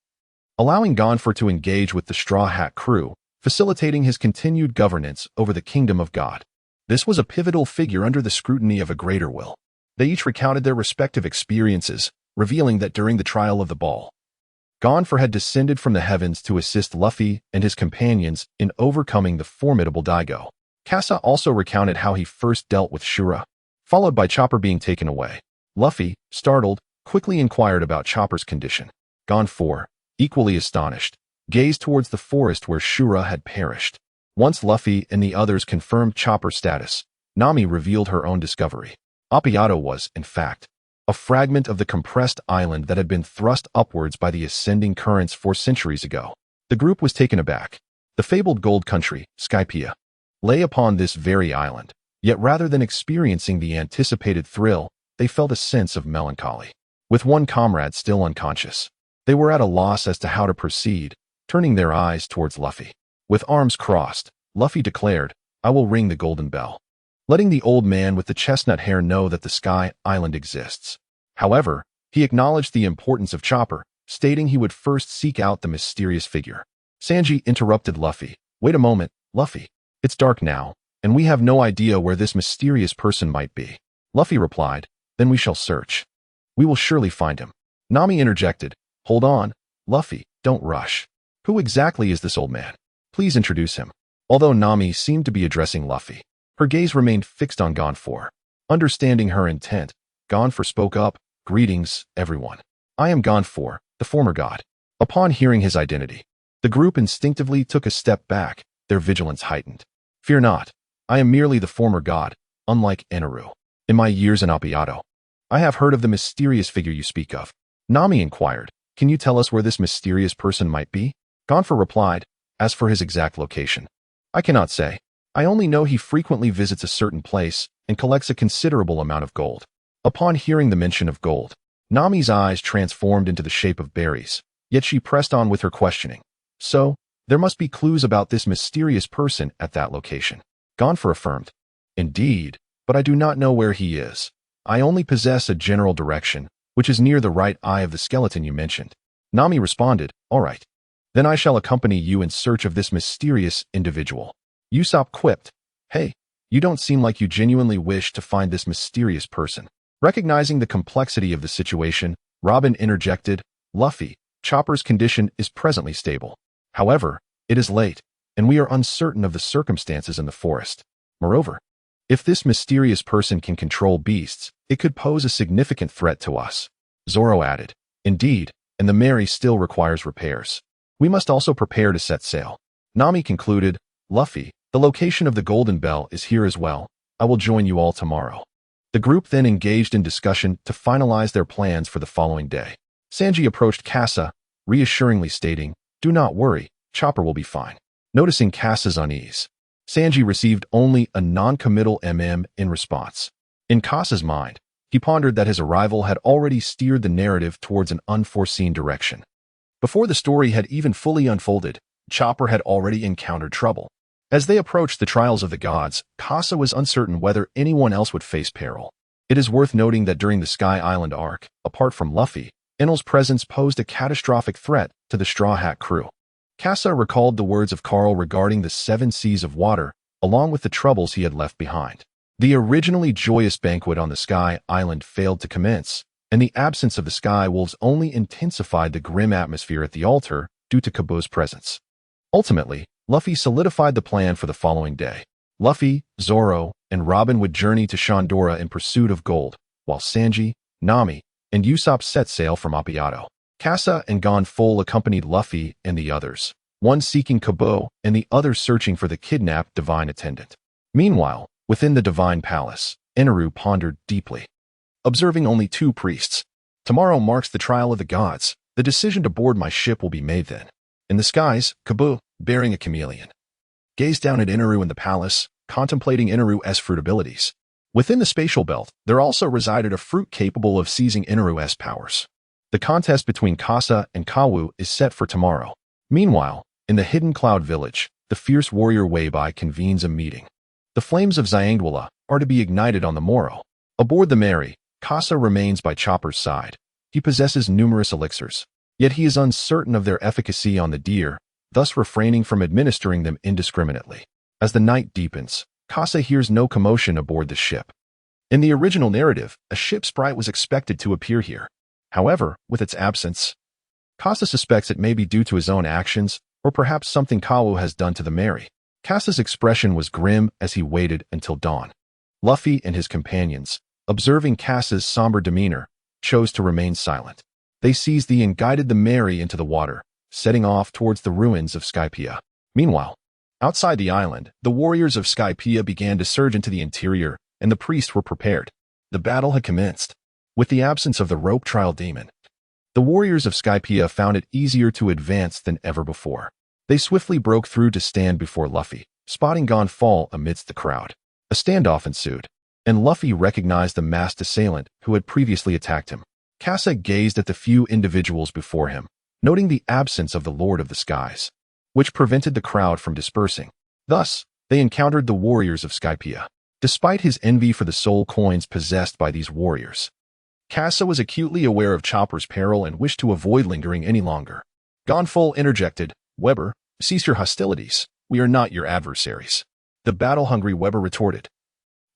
allowing Gonfor to engage with the Straw Hat crew, facilitating his continued governance over the kingdom of God. This was a pivotal figure under the scrutiny of a greater will. They each recounted their respective experiences, revealing that during the trial of the ball, Gonfor had descended from the heavens to assist Luffy and his companions in overcoming the formidable Daigo. Kasa also recounted how he first dealt with Shura, followed by Chopper being taken away. Luffy, startled, quickly inquired about Chopper's condition. Gonfor, equally astonished, gazed towards the forest where Shura had perished. Once Luffy and the others confirmed Chopper's status, Nami revealed her own discovery. Appiato was, in fact, a fragment of the compressed island that had been thrust upwards by the ascending currents 4 centuries ago. The group was taken aback. The fabled gold country, Skypiea, lay upon this very island, yet rather than experiencing the anticipated thrill, they felt a sense of melancholy. With one comrade still unconscious, they were at a loss as to how to proceed, turning their eyes towards Luffy. With arms crossed, Luffy declared, "I will ring the golden bell," letting the old man with the chestnut hair know that the Sky Island exists. However, he acknowledged the importance of Chopper, stating he would first seek out the mysterious figure. Sanji interrupted Luffy. "Wait a moment, Luffy. It's dark now, and we have no idea where this mysterious person might be." Luffy replied, "Then we shall search. We will surely find him." Nami interjected, "Hold on, Luffy, don't rush. Who exactly is this old man? Please introduce him." Although Nami seemed to be addressing Luffy, her gaze remained fixed on Gonfor. Understanding her intent, Gonfor spoke up, "Greetings, everyone. I am Gonfor, the former god." Upon hearing his identity, the group instinctively took a step back, their vigilance heightened. "Fear not, I am merely the former god, unlike Enel. In my years in Appiato, I have heard of the mysterious figure you speak of." Nami inquired, "Can you tell us where this mysterious person might be?" Gonfor replied, "As for his exact location, I cannot say. I only know he frequently visits a certain place and collects a considerable amount of gold." Upon hearing the mention of gold, Nami's eyes transformed into the shape of berries, yet she pressed on with her questioning. "So, there must be clues about this mysterious person at that location." Gonfor affirmed, "Indeed, but I do not know where he is. I only possess a general direction, which is near the right eye of the skeleton you mentioned." Nami responded, "All right. Then I shall accompany you in search of this mysterious individual." Usopp quipped, "Hey, you don't seem like you genuinely wish to find this mysterious person." Recognizing the complexity of the situation, Robin interjected, "Luffy, Chopper's condition is presently stable. However, it is late, and we are uncertain of the circumstances in the forest. Moreover, if this mysterious person can control beasts, it could pose a significant threat to us." Zoro added, "Indeed, and the Mary still requires repairs. We must also prepare to set sail." Nami concluded, "Luffy, the location of the Golden Bell is here as well. I will join you all tomorrow." The group then engaged in discussion to finalize their plans for the following day. Sanji approached Kasa, reassuringly stating, "Do not worry, Chopper will be fine." Noticing Kasa's unease, Sanji received only a non-committal in response. In Kasa's mind, he pondered that his arrival had already steered the narrative towards an unforeseen direction. Before the story had even fully unfolded, Chopper had already encountered trouble. As they approached the trials of the gods, Kasa was uncertain whether anyone else would face peril. It is worth noting that during the Sky Island arc, apart from Luffy, Enel's presence posed a catastrophic threat to the Straw Hat crew. Kasa recalled the words of Carl regarding the 7 seas of water, along with the troubles he had left behind. The originally joyous banquet on the Sky Island failed to commence, and the absence of the Sky Wolves only intensified the grim atmosphere at the altar due to Kabu's presence. Ultimately, Luffy solidified the plan for the following day. Luffy, Zoro, and Robin would journey to Shandora in pursuit of gold, while Sanji, Nami, and Usopp set sail from Appiato. Kasa and Gonfol accompanied Luffy and the others, one seeking Kabu and the other searching for the kidnapped divine attendant. Meanwhile, within the divine palace, Enel pondered deeply. Observing only 2 priests. Tomorrow marks the trial of the gods. The decision to board my ship will be made then. In the skies, Kabu, bearing a chameleon, gazed down at Enel in the palace, contemplating Enel's fruit abilities. Within the spatial belt, there also resided a fruit capable of seizing Enel's powers. The contest between Kasa and Kawu is set for tomorrow. Meanwhile, In the hidden cloud village, the fierce warrior Weibai convenes a meeting. The flames of Xiangdula are to be ignited on the morrow. Aboard the Mary, Kasa remains by Chopper's side. He possesses numerous elixirs, yet he is uncertain of their efficacy on the deer, thus refraining from administering them indiscriminately. As the night deepens, Kasa hears no commotion aboard the ship. In the original narrative, a ship sprite was expected to appear here. However, with its absence, Kasa suspects it may be due to his own actions, or perhaps something Kawu has done to the Mary. Kasa's expression was grim as he waited until dawn. Luffy and his companions, observing Kasa's somber demeanor, chose to remain silent. They seized and guided the Mary into the water, setting off towards the ruins of Skypiea. Meanwhile, outside the island, the warriors of Skypiea began to surge into the interior, and the priests were prepared. The battle had commenced. With the absence of the rope trial demon, the warriors of Skypiea found it easier to advance than ever before. They swiftly broke through to stand before Luffy, spotting Gon fall amidst the crowd. A standoff ensued, and Luffy recognized the masked assailant who had previously attacked him. Kasa gazed at the few individuals before him, noting the absence of the Lord of the Skies, which prevented the crowd from dispersing. Thus, they encountered the warriors of Skypiea. Despite his envy for the soul coins possessed by these warriors, Kasa was acutely aware of Chopper's peril and wished to avoid lingering any longer. Gonful interjected, "Weber, cease your hostilities. We are not your adversaries." The battle-hungry Weber retorted,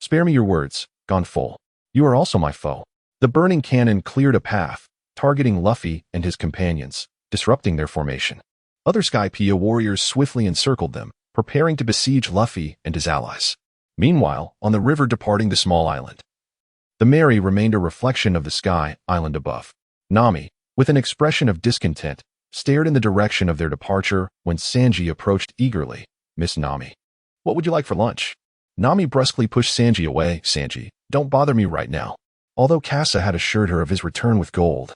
"Spare me your words, Gonful. You are also my foe." The burning cannon cleared a path, targeting Luffy and his companions, disrupting their formation. Other Skypiea warriors swiftly encircled them, preparing to besiege Luffy and his allies. Meanwhile, on the river departing the small island, the Mary remained a reflection of the sky island above. Nami, with an expression of discontent, stared in the direction of their departure when Sanji approached eagerly. "Miss Nami, what would you like for lunch?" Nami brusquely pushed Sanji away. "Sanji, don't bother me right now." Although Kasa had assured her of his return with gold,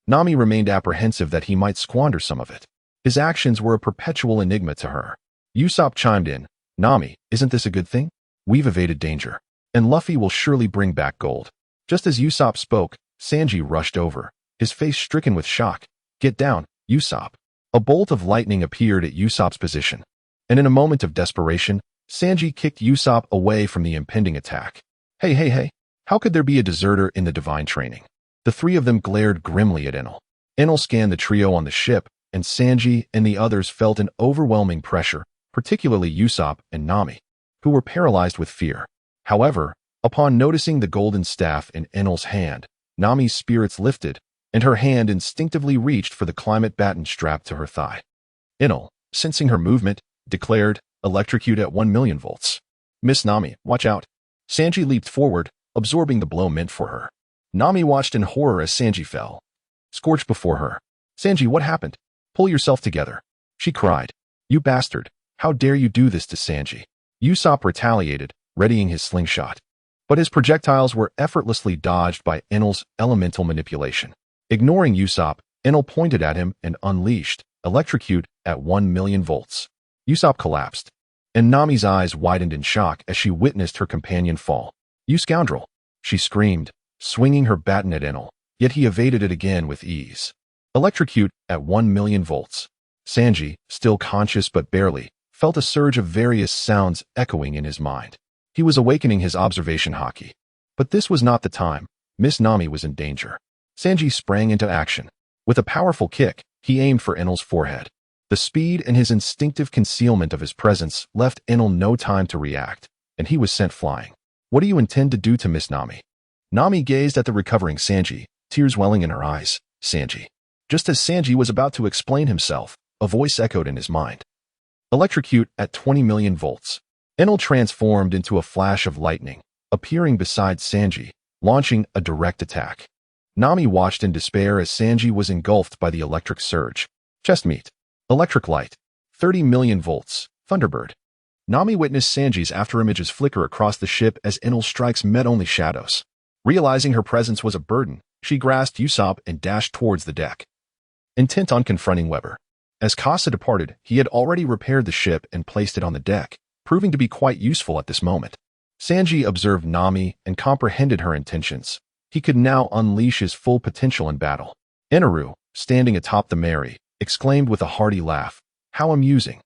Nami remained apprehensive that he might squander some of it. His actions were a perpetual enigma to her. Usopp chimed in, "Nami, isn't this a good thing? We've evaded danger, and Luffy will surely bring back gold." Just as Usopp spoke, Sanji rushed over, his face stricken with shock. "Get down, Usopp." A bolt of lightning appeared at Usopp's position, and in a moment of desperation, Sanji kicked Usopp away from the impending attack. Hey, how could there be a deserter in the divine training?" The three of them glared grimly at Enel. Enel scanned the trio on the ship, and Sanji and the others felt an overwhelming pressure, particularly Usopp and Nami, who were paralyzed with fear. However, upon noticing the golden staff in Enel's hand, Nami's spirits lifted, and her hand instinctively reached for the climate baton strapped to her thigh. Enel, sensing her movement, declared, "Electrocute at 1,000,000 volts. Miss Nami, watch out." Sanji leaped forward, absorbing the blow meant for her. Nami watched in horror as Sanji fell, scorched before her. "Sanji, what happened? Pull yourself together," she cried. "You bastard, how dare you do this to Sanji?" Usopp retaliated, readying his slingshot. But his projectiles were effortlessly dodged by Enel's elemental manipulation. Ignoring Usopp, Enel pointed at him and unleashed, "Electrocute at 1,000,000 volts." Usopp collapsed, and Nami's eyes widened in shock as she witnessed her companion fall. "You scoundrel!" she screamed, swinging her baton at Enel, yet he evaded it again with ease. "Electrocute at 1,000,000 volts." Sanji, still conscious but barely, felt a surge of various sounds echoing in his mind. He was awakening his observation haki. But this was not the time. Miss Nami was in danger. Sanji sprang into action. With a powerful kick, he aimed for Enel's forehead. The speed and his instinctive concealment of his presence left Enel no time to react, and he was sent flying. "What do you intend to do to Miss Nami?" Nami gazed at the recovering Sanji, tears welling in her eyes. "Sanji." Just as Sanji was about to explain himself, a voice echoed in his mind. "Electrocute at 20,000,000 volts." Enel transformed into a flash of lightning, appearing beside Sanji, launching a direct attack. Nami watched in despair as Sanji was engulfed by the electric surge. Chest meat. Electric light. 30,000,000 volts. Thunderbird. Nami witnessed Sanji's afterimages flicker across the ship as Enel's strikes met only shadows. Realizing her presence was a burden, she grasped Usopp and dashed towards the deck, intent on confronting Weber. As Kasa departed, he had already repaired the ship and placed it on the deck, proving to be quite useful at this moment. Sanji observed Nami and comprehended her intentions. He could now unleash his full potential in battle. Eneru, standing atop the Mary, exclaimed with a hearty laugh, How amusing.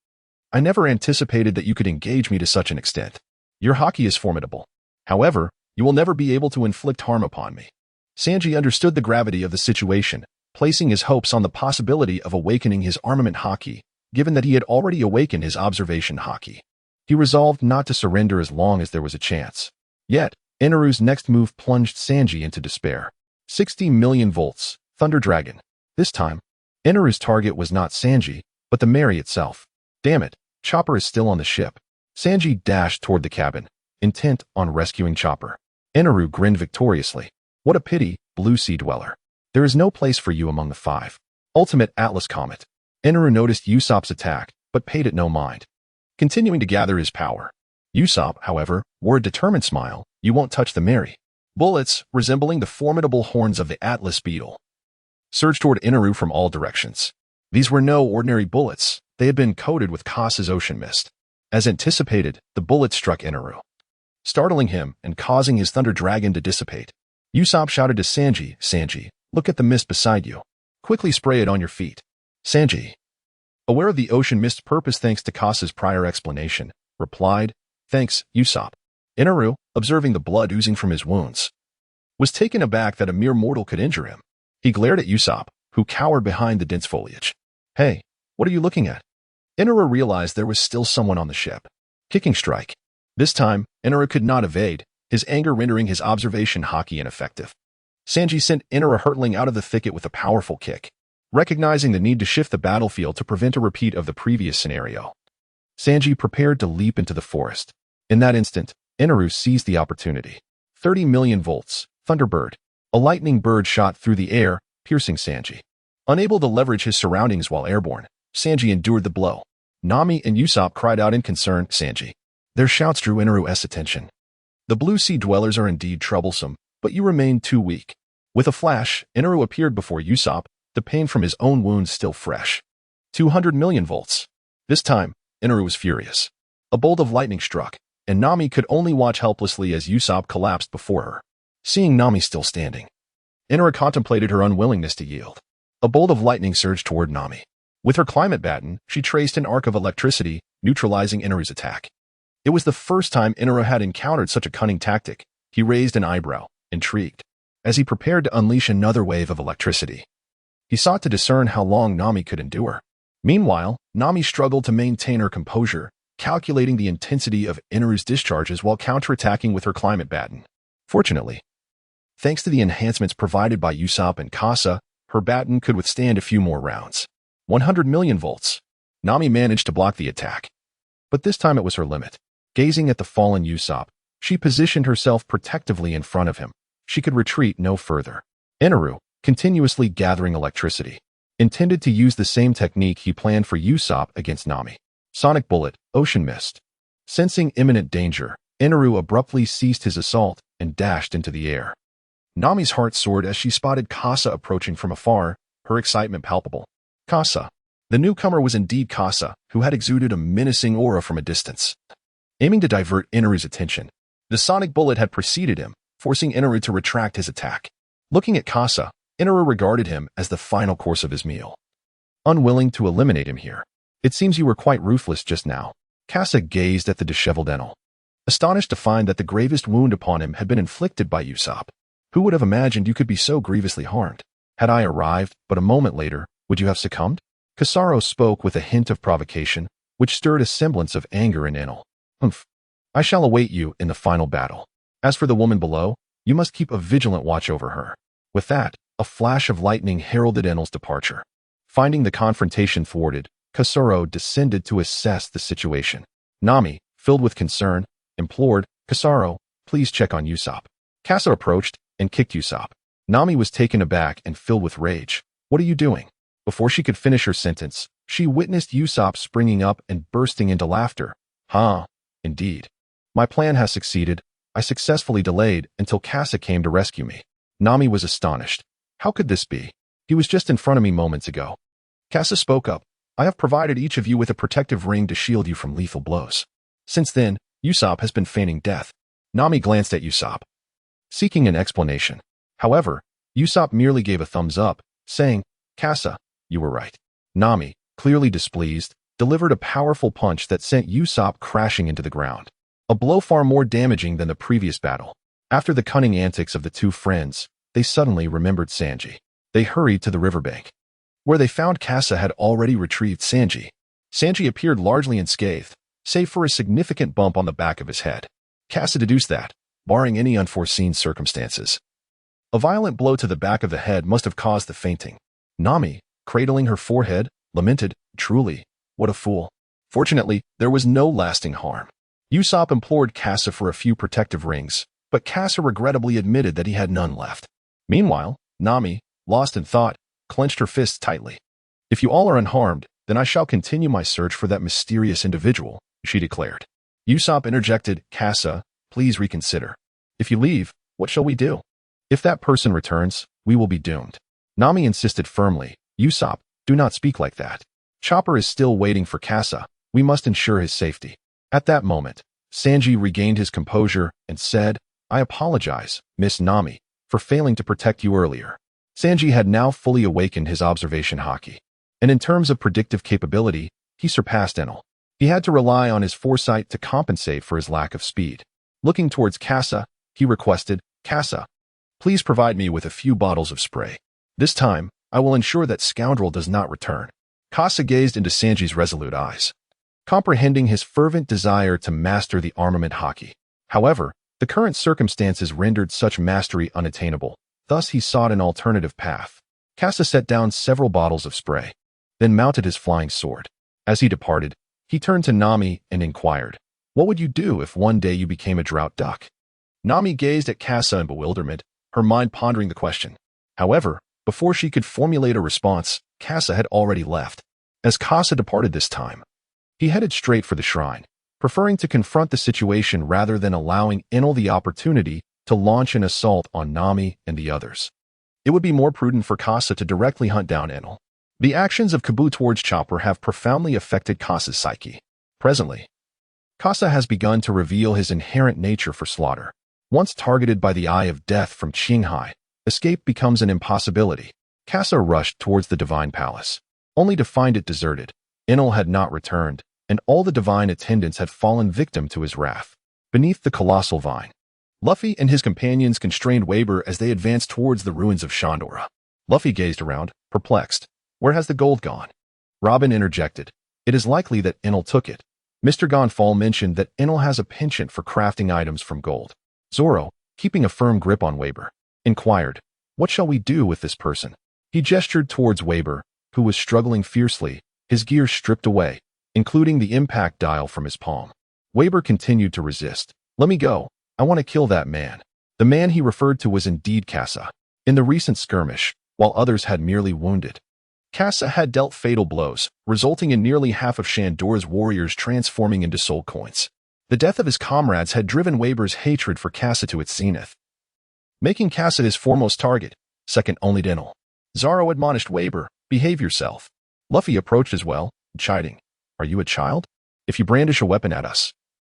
I never anticipated that you could engage me to such an extent. Your haki is formidable. However, you will never be able to inflict harm upon me. Sanji understood the gravity of the situation, placing his hopes on the possibility of awakening his armament haki, given that he had already awakened his observation haki. He resolved not to surrender as long as there was a chance. Yet, Eneru's next move plunged Sanji into despair. 60 million volts, Thunder Dragon. This time, Eneru's target was not Sanji, but the Mary itself. Damn it, Chopper is still on the ship. Sanji dashed toward the cabin, intent on rescuing Chopper. Eneru grinned victoriously. What a pity, Blue Sea Dweller. There is no place for you among the five. Ultimate Atlas Comet. Eneru noticed Usopp's attack, but paid it no mind, continuing to gather his power. Usopp, however, wore a determined smile. You won't touch the Mary. Bullets, resembling the formidable horns of the Atlas beetle, surged toward Eneru from all directions. These were no ordinary bullets. They had been coated with Kasa's ocean mist. As anticipated, the bullets struck Eneru, startling him and causing his Thunder Dragon to dissipate. Usopp shouted to Sanji, Sanji, look at the mist beside you. Quickly spray it on your feet. Sanji, aware of the ocean mist's purpose thanks to Kasa's prior explanation, replied, thanks, Usopp. Eneru, observing the blood oozing from his wounds, was taken aback that a mere mortal could injure him. He glared at Usopp, who cowered behind the dense foliage. Hey, what are you looking at? Eneru realized there was still someone on the ship. Kicking strike. This time, Eneru could not evade, his anger rendering his observation haki ineffective. Sanji sent Eneru hurtling out of the thicket with a powerful kick, recognizing the need to shift the battlefield to prevent a repeat of the previous scenario. Sanji prepared to leap into the forest. In that instant, Eneru seized the opportunity. 30 million volts, Thunderbird. A lightning bird shot through the air, piercing Sanji. Unable to leverage his surroundings while airborne, Sanji endured the blow. Nami and Usopp cried out in concern, Sanji. Their shouts drew Eneru's attention. The Blue Sea Dwellers are indeed troublesome, but you remain too weak. With a flash, Eneru appeared before Usopp, the pain from his own wounds still fresh. 200 million volts. This time, Eneru was furious. A bolt of lightning struck, and Nami could only watch helplessly as Usopp collapsed before her. Seeing Nami still standing, Eneru contemplated her unwillingness to yield. A bolt of lightning surged toward Nami. With her climate baton, she traced an arc of electricity, neutralizing Eneru's attack. It was the first time Eneru had encountered such a cunning tactic. He raised an eyebrow, intrigued, as he prepared to unleash another wave of electricity. He sought to discern how long Nami could endure. Meanwhile, Nami struggled to maintain her composure, calculating the intensity of Eneru's discharges while counterattacking with her climate baton. Fortunately, thanks to the enhancements provided by Usopp and Kasa, her baton could withstand a few more rounds. 100 million volts. Nami managed to block the attack. But this time it was her limit. Gazing at the fallen Usopp, she positioned herself protectively in front of him. She could retreat no further. Eneru, continuously gathering electricity, intended to use the same technique he planned for Usopp against Nami. Sonic Bullet, Ocean Mist. Sensing imminent danger, Eneru abruptly ceased his assault and dashed into the air. Nami's heart soared as she spotted Kasa approaching from afar, her excitement palpable. Kasa. The newcomer was indeed Kasa, who had exuded a menacing aura from a distance. Aiming to divert Eneru's attention, the sonic bullet had preceded him, forcing Eneru to retract his attack. Looking at Kasa, Eneru regarded him as the final course of his meal. Unwilling to eliminate him here. It seems you were quite ruthless just now. Kasa gazed at the disheveled Enel, astonished to find that the gravest wound upon him had been inflicted by Usopp. Who would have imagined you could be so grievously harmed? Had I arrived but a moment later, would you have succumbed? Kasaro spoke with a hint of provocation, which stirred a semblance of anger in Enel. Humph. I shall await you in the final battle. As for the woman below, you must keep a vigilant watch over her. With that, a flash of lightning heralded Enel's departure. Finding the confrontation thwarted, Kasaro descended to assess the situation. Nami, filled with concern, implored, Kasaro, please check on Usopp. Kasa approached and kicked Usopp. Nami was taken aback and filled with rage. What are you doing? Before she could finish her sentence, she witnessed Usopp springing up and bursting into laughter. Indeed. My plan has succeeded. I successfully delayed until Kasa came to rescue me. Nami was astonished. How could this be? He was just in front of me moments ago. Kasa spoke up. I have provided each of you with a protective ring to shield you from lethal blows. Since then, Usopp has been feigning death. Nami glanced at Usopp, seeking an explanation. However, Usopp merely gave a thumbs up, saying, Kasa, you were right. Nami, clearly displeased, delivered a powerful punch that sent Usopp crashing into the ground. A blow far more damaging than the previous battle. After the cunning antics of the two friends, they suddenly remembered Sanji. They hurried to the riverbank, where they found Kasa had already retrieved Sanji. Sanji appeared largely unscathed, save for a significant bump on the back of his head. Kasa deduced that, barring any unforeseen circumstances, a violent blow to the back of the head must have caused the fainting. Nami, cradling her forehead, lamented, "Truly, what a fool." Fortunately, there was no lasting harm. Usopp implored Kasa for a few protective rings, but Kasa regrettably admitted that he had none left. Meanwhile, Nami, lost in thought, clenched her fists tightly. "If you all are unharmed, then I shall continue my search for that mysterious individual," she declared. Usopp interjected, "Kasa, please reconsider. If you leave, what shall we do? If that person returns, we will be doomed." Nami insisted firmly, "Usopp, do not speak like that. Chopper is still waiting for Kasa. We must ensure his safety." At that moment, Sanji regained his composure and said, "I apologize, Miss Nami, for failing to protect you earlier." Sanji had now fully awakened his observation haki, and in terms of predictive capability, he surpassed Enel. He had to rely on his foresight to compensate for his lack of speed. Looking towards Kasa, he requested, "Kasa, please provide me with a few bottles of spray. This time, I will ensure that scoundrel does not return." Kasa gazed into Sanji's resolute eyes, comprehending his fervent desire to master the armament haki. However, the current circumstances rendered such mastery unattainable. Thus he sought an alternative path. Kasa set down several bottles of spray, then mounted his flying sword. As he departed, he turned to Nami and inquired, "What would you do if one day you became a drought duck?" Nami gazed at Kasa in bewilderment, her mind pondering the question. However, before she could formulate a response, Kasa had already left. As Kasa departed this time, he headed straight for the shrine, preferring to confront the situation rather than allowing Enel the opportunity to launch an assault on Nami and the others. It would be more prudent for Kasa to directly hunt down Enel. The actions of Kabu towards Chopper have profoundly affected Kasa's psyche. Presently, Kasa has begun to reveal his inherent nature for slaughter. Once targeted by the Eye of Death from Qinghai, escape becomes an impossibility. Kasa rushed towards the Divine Palace, only to find it deserted. Enel had not returned, and all the divine attendants had fallen victim to his wrath. Beneath the colossal vine, Luffy and his companions constrained Weber as they advanced towards the ruins of Shandora. Luffy gazed around, perplexed. "Where has the gold gone?" Robin interjected, "It is likely that Enel took it." Mr. Gonfall mentioned that Enel has a penchant for crafting items from gold. Zoro, keeping a firm grip on Weber, inquired, "What shall we do with this person?" He gestured towards Weber, who was struggling fiercely, his gear stripped away, including the impact dial from his palm. Weber continued to resist. "Let me go. I want to kill that man." The man he referred to was indeed Kasa. In the recent skirmish, while others had merely wounded, Kasa had dealt fatal blows, resulting in nearly half of Shandora's warriors transforming into soul coins. The death of his comrades had driven Weber's hatred for Kasa to its zenith, making Kasa his foremost target, second only to Enel. Zoro admonished Weber, "Behave yourself." Luffy approached as well, chiding, "Are you a child? If you brandish a weapon at us,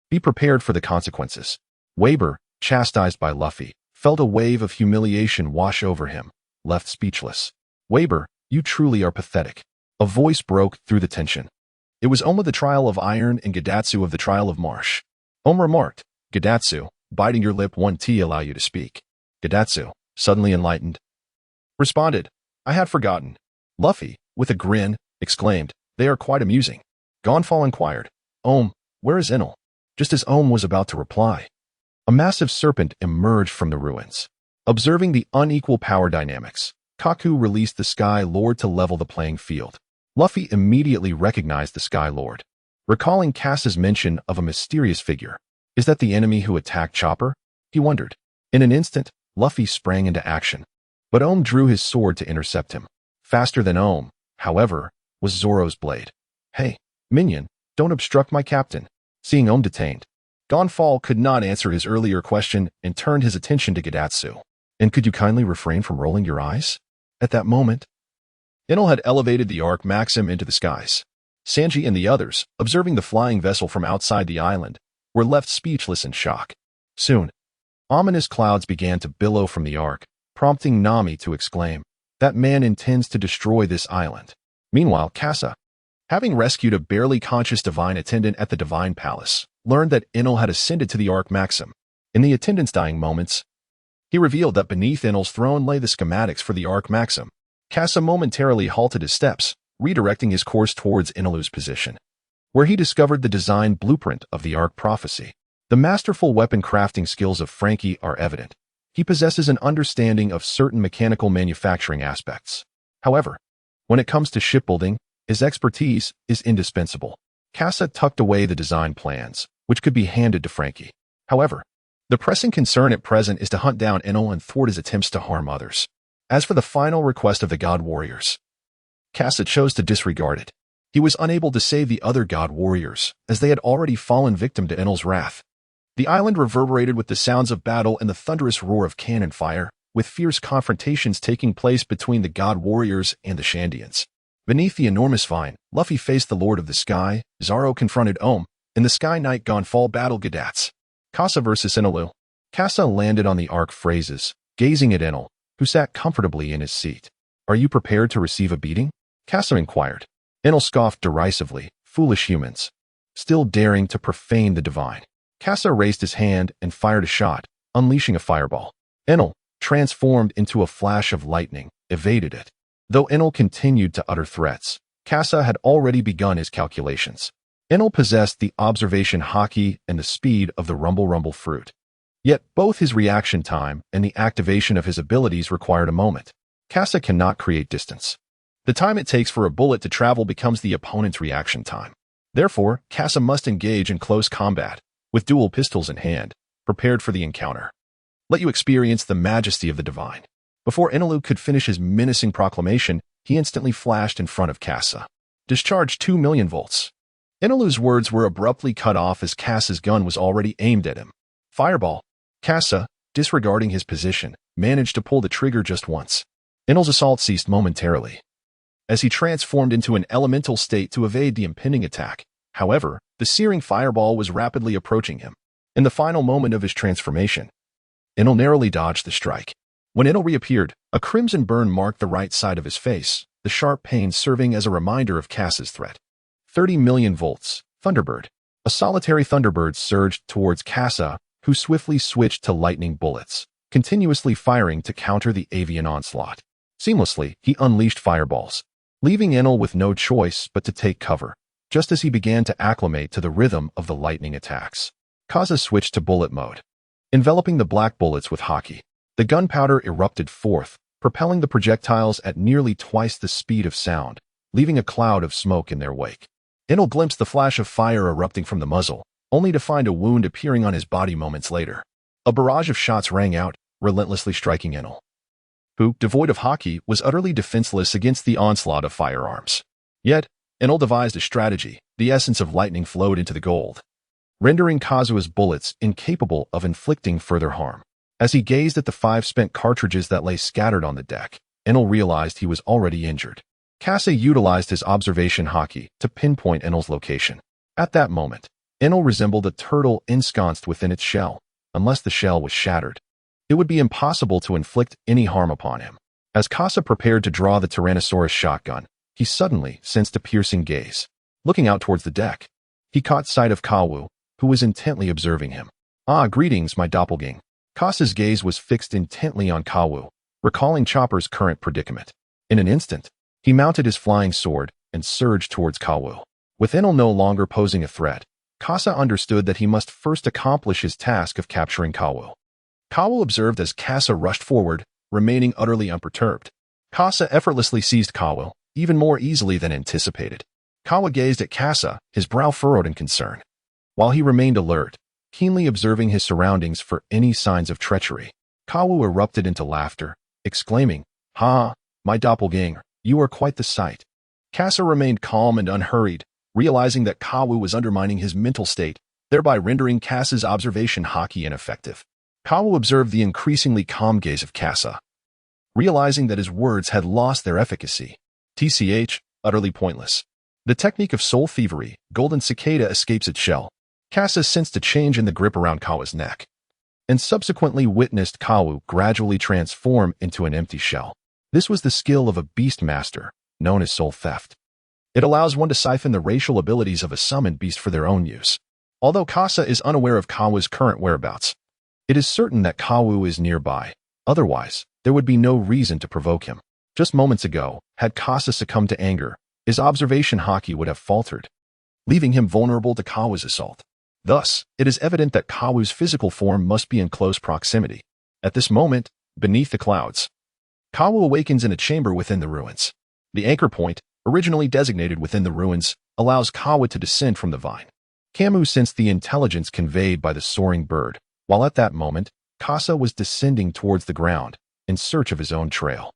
be prepared for the consequences." Weber, chastised by Luffy, felt a wave of humiliation wash over him, left speechless. "Weber, you truly are pathetic." A voice broke through the tension. It was Oma the Trial of Iron and Gadatsu of the Trial of Marsh. Oma remarked, "Gadatsu, biting your lip won't allow you to speak." Gadatsu, suddenly enlightened, responded, "I had forgotten." Luffy, with a grin, exclaimed, "They are quite amusing." Gonfall inquired, Where is Enel?" Just as Ohm was about to reply, a massive serpent emerged from the ruins. Observing the unequal power dynamics, Kaku released the Sky Lord to level the playing field. Luffy immediately recognized the Sky Lord, recalling Kasa's mention of a mysterious figure. Is that the enemy who attacked Chopper? He wondered. In an instant, Luffy sprang into action, but Ohm drew his sword to intercept him. Faster than Ohm, however, was Zoro's blade. "Hey, minion, don't obstruct my captain." Seeing Ohm detained, Gonfall could not answer his earlier question and turned his attention to Gadatsu. "And could you kindly refrain from rolling your eyes?" At that moment, Enel had elevated the Arc Maxim into the skies. Sanji and the others, observing the flying vessel from outside the island, were left speechless in shock. Soon, ominous clouds began to billow from the Arc, prompting Nami to exclaim, "That man intends to destroy this island." Meanwhile, Kasa, Having rescued a barely conscious divine attendant at the Divine Palace, learned that Enel had ascended to the Arc Maxim. In the attendant's dying moments, he revealed that beneath Enel's throne lay the schematics for the Arc Maxim. Kasa momentarily halted his steps, redirecting his course towards Enelu's position, where he discovered the design blueprint of the Arc Prophecy. The masterful weapon crafting skills of Frankie are evident. He possesses an understanding of certain mechanical manufacturing aspects. However, when it comes to shipbuilding, his expertise is indispensable. Kasa tucked away the design plans, which could be handed to Frankie. However, the pressing concern at present is to hunt down Enel and thwart his attempts to harm others. As for the final request of the God Warriors, Kasa chose to disregard it. He was unable to save the other God Warriors, as they had already fallen victim to Enel's wrath. The island reverberated with the sounds of battle and the thunderous roar of cannon fire, with fierce confrontations taking place between the God Warriors and the Shandians. Beneath the enormous vine, Luffy faced the Lord of the Sky, Zoro confronted Ohm, in the Sky Knight Gonfall battle Gadats. Kasa vs. Enelu. Kasa landed on the arc phrases, gazing at Enel, who sat comfortably in his seat. "Are you prepared to receive a beating?" Kasa inquired. Enel scoffed derisively, "Foolish humans, still daring to profane the divine." Kasa raised his hand and fired a shot, unleashing a fireball. Enel, transformed into a flash of lightning, evaded it. Though Enel continued to utter threats, Kasa had already begun his calculations. Enel possessed the observation haki and the speed of the rumble fruit. Yet both his reaction time and the activation of his abilities required a moment. Kasa cannot create distance. The time it takes for a bullet to travel becomes the opponent's reaction time. Therefore, Kasa must engage in close combat, with dual pistols in hand, prepared for the encounter. Let you experience the majesty of the divine. Before Enelu could finish his menacing proclamation, he instantly flashed in front of Kasa. Discharge 2 million volts. Enelu's words were abruptly cut off as Kasa's gun was already aimed at him. Fireball. Kasa, disregarding his position, managed to pull the trigger just once. Enel's assault ceased momentarily, as he transformed into an elemental state to evade the impending attack. However, the searing fireball was rapidly approaching him. In the final moment of his transformation, Enel narrowly dodged the strike. When Enel reappeared, a crimson burn marked the right side of his face, the sharp pain serving as a reminder of Kasa's threat. 30 million volts. Thunderbird. A solitary Thunderbird surged towards Kasa, who swiftly switched to lightning bullets, continuously firing to counter the avian onslaught. Seamlessly, he unleashed fireballs, leaving Enel with no choice but to take cover. Just as he began to acclimate to the rhythm of the lightning attacks, Kasa switched to bullet mode, enveloping the black bullets with haki. The gunpowder erupted forth, propelling the projectiles at nearly twice the speed of sound, leaving a cloud of smoke in their wake. Enel glimpsed the flash of fire erupting from the muzzle, only to find a wound appearing on his body moments later. A barrage of shots rang out, relentlessly striking Enel, who, devoid of haki, was utterly defenseless against the onslaught of firearms. Yet, Enel devised a strategy. The essence of lightning flowed into the gold, rendering Kazuha's bullets incapable of inflicting further harm. As he gazed at the 5 spent cartridges that lay scattered on the deck, Enel realized he was already injured. Kasa utilized his observation haki to pinpoint Enel's location. At that moment, Enel resembled a turtle ensconced within its shell. Unless the shell was shattered, it would be impossible to inflict any harm upon him. As Kasa prepared to draw the Tyrannosaurus shotgun, he suddenly sensed a piercing gaze. Looking out towards the deck, he caught sight of Kawu, who was intently observing him. "Ah, greetings, my doppelganger." Kasa's gaze was fixed intently on Kawu, recalling Chopper's current predicament. In an instant, he mounted his flying sword and surged towards Kawu. With Enel no longer posing a threat, Kasa understood that he must first accomplish his task of capturing Kawu. Kawu observed as Kasa rushed forward, remaining utterly unperturbed. Kasa effortlessly seized Kawu, even more easily than anticipated. Kawu gazed at Kasa, his brow furrowed in concern, while he remained alert, keenly observing his surroundings for any signs of treachery. Kawu erupted into laughter, exclaiming, "Ha, my doppelganger, you are quite the sight." Kasa remained calm and unhurried, realizing that Kawu was undermining his mental state, thereby rendering Kasa's observation haki ineffective. Kawu observed the increasingly calm gaze of Kasa, realizing that his words had lost their efficacy. TCH, utterly pointless. The technique of soul thievery, golden cicada escapes its shell. Kasa sensed a change in the grip around Kawu's neck, and subsequently witnessed Kawu gradually transform into an empty shell. This was the skill of a beast master, known as soul theft. It allows one to siphon the racial abilities of a summoned beast for their own use. Although Kasa is unaware of Kawa's current whereabouts, it is certain that Kawu is nearby. Otherwise, there would be no reason to provoke him. Just moments ago, had Kasa succumbed to anger, his observation haki would have faltered, leaving him vulnerable to Kawa's assault. Thus, it is evident that Kawu's physical form must be in close proximity. At this moment, beneath the clouds, Kawu awakens in a chamber within the ruins. The anchor point, originally designated within the ruins, allows Kawu to descend from the vine. Kamu sensed the intelligence conveyed by the soaring bird, while at that moment, Kasa was descending towards the ground, in search of his own trail.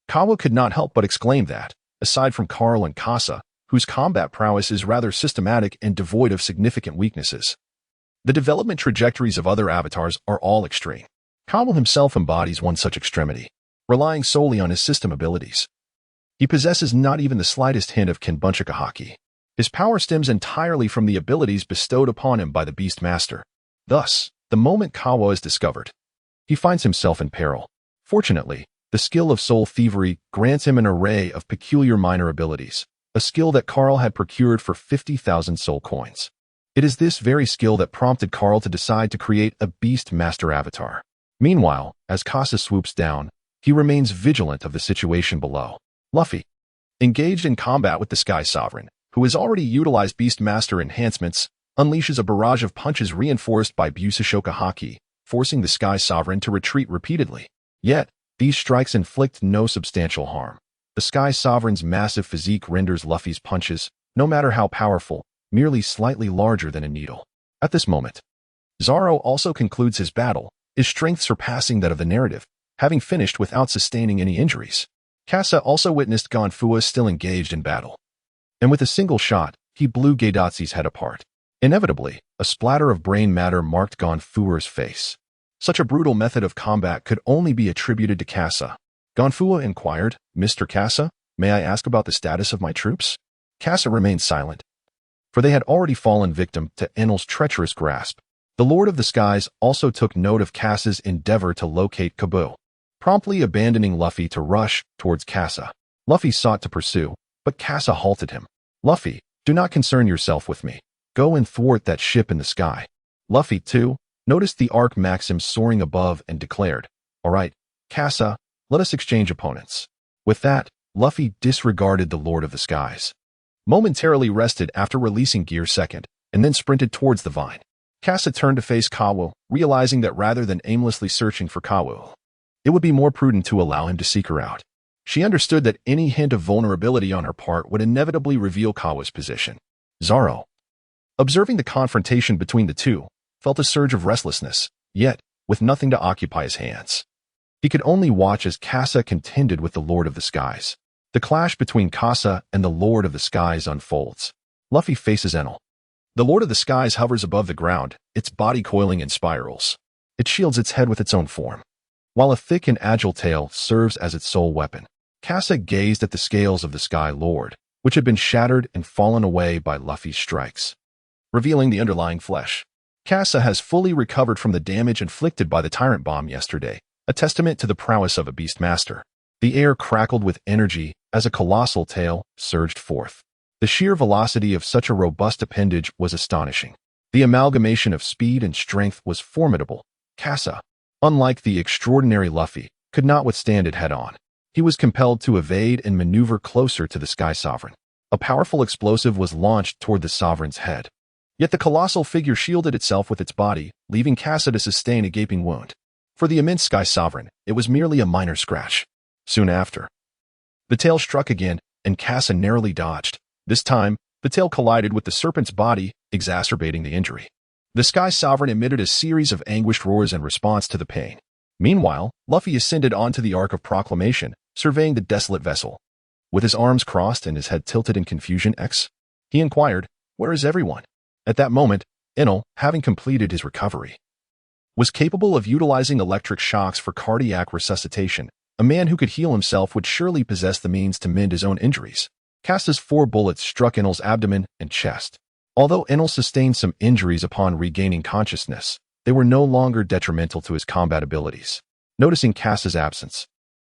Kawu could not help but exclaim that, aside from Carl and Kasa, whose combat prowess is rather systematic and devoid of significant weaknesses, the development trajectories of other avatars are all extreme. Kawu himself embodies one such extremity, relying solely on his system abilities. He possesses not even the slightest hint of Kenbunchika haki. His power stems entirely from the abilities bestowed upon him by the Beast Master. Thus, the moment Kawu is discovered, he finds himself in peril. Fortunately, the skill of soul thievery grants him an array of peculiar minor abilities, a skill that Carl had procured for 50,000 soul coins. It is this very skill that prompted Carl to decide to create a Beast Master avatar. Meanwhile, as Kasa swoops down, he remains vigilant of the situation below. Luffy, engaged in combat with the Sky Sovereign, who has already utilized Beast Master enhancements, unleashes a barrage of punches reinforced by Busashoka haki, forcing the Sky Sovereign to retreat repeatedly. Yet, these strikes inflict no substantial harm. The Sky Sovereign's massive physique renders Luffy's punches, no matter how powerful, merely slightly larger than a needle. At this moment, Zoro also concludes his battle, his strength surpassing that of the narrative, having finished without sustaining any injuries. Kasa also witnessed Gonfua still engaged in battle, and with a single shot, he blew Gaidatsu's head apart. Inevitably, a splatter of brain matter marked Gonfua's face. Such a brutal method of combat could only be attributed to Kasa. Gonfua inquired, "Mr. Kasa, may I ask about the status of my troops?" Kasa remained silent, for they had already fallen victim to Enel's treacherous grasp. The Lord of the Skies also took note of Kasa's endeavor to locate Kabu, promptly abandoning Luffy to rush towards Kasa. Luffy sought to pursue, but Kasa halted him. "Luffy, do not concern yourself with me. Go and thwart that ship in the sky." Luffy, too, noticed the Arc Maxim soaring above and declared, "All right, Kasa, let us exchange opponents." With that, Luffy disregarded the Lord of the Skies, momentarily rested after releasing Gear Second, and then sprinted towards the vine. Kasa turned to face Kawu, realizing that rather than aimlessly searching for Kawu, it would be more prudent to allow him to seek her out. She understood that any hint of vulnerability on her part would inevitably reveal Kawu's position. Zoro, observing the confrontation between the two, felt a surge of restlessness, yet, with nothing to occupy his hands. He could only watch as Kasa contended with the Lord of the Skies. The clash between Kasa and the Lord of the Skies unfolds. Luffy faces Enel. The Lord of the Skies hovers above the ground, its body coiling in spirals. It shields its head with its own form, while a thick and agile tail serves as its sole weapon. Kasa gazed at the scales of the Sky Lord, which had been shattered and fallen away by Luffy's strikes, revealing the underlying flesh. Kasa has fully recovered from the damage inflicted by the Tyrant Bomb yesterday, a testament to the prowess of a Beast Master. The air crackled with energy as a colossal tail surged forth. The sheer velocity of such a robust appendage was astonishing. The amalgamation of speed and strength was formidable. Kasa, unlike the extraordinary Luffy, could not withstand it head-on. He was compelled to evade and maneuver closer to the Sky Sovereign. A powerful explosive was launched toward the Sovereign's head. Yet the colossal figure shielded itself with its body, leaving Kasa to sustain a gaping wound. For the immense Sky Sovereign, it was merely a minor scratch. Soon after, the tail struck again, and Kasa narrowly dodged. This time, the tail collided with the serpent's body, exacerbating the injury. The Sky Sovereign emitted a series of anguished roars in response to the pain. Meanwhile, Luffy ascended onto the Ark of Proclamation, surveying the desolate vessel. With his arms crossed and his head tilted in confusion, he inquired, "Where is everyone?" At that moment, Enel, having completed his recovery, was capable of utilizing electric shocks for cardiac resuscitation. A man who could heal himself would surely possess the means to mend his own injuries. Kasa's 4 bullets struck Enel's abdomen and chest. Although Enel sustained some injuries upon regaining consciousness, they were no longer detrimental to his combat abilities. Noticing Kasa's absence,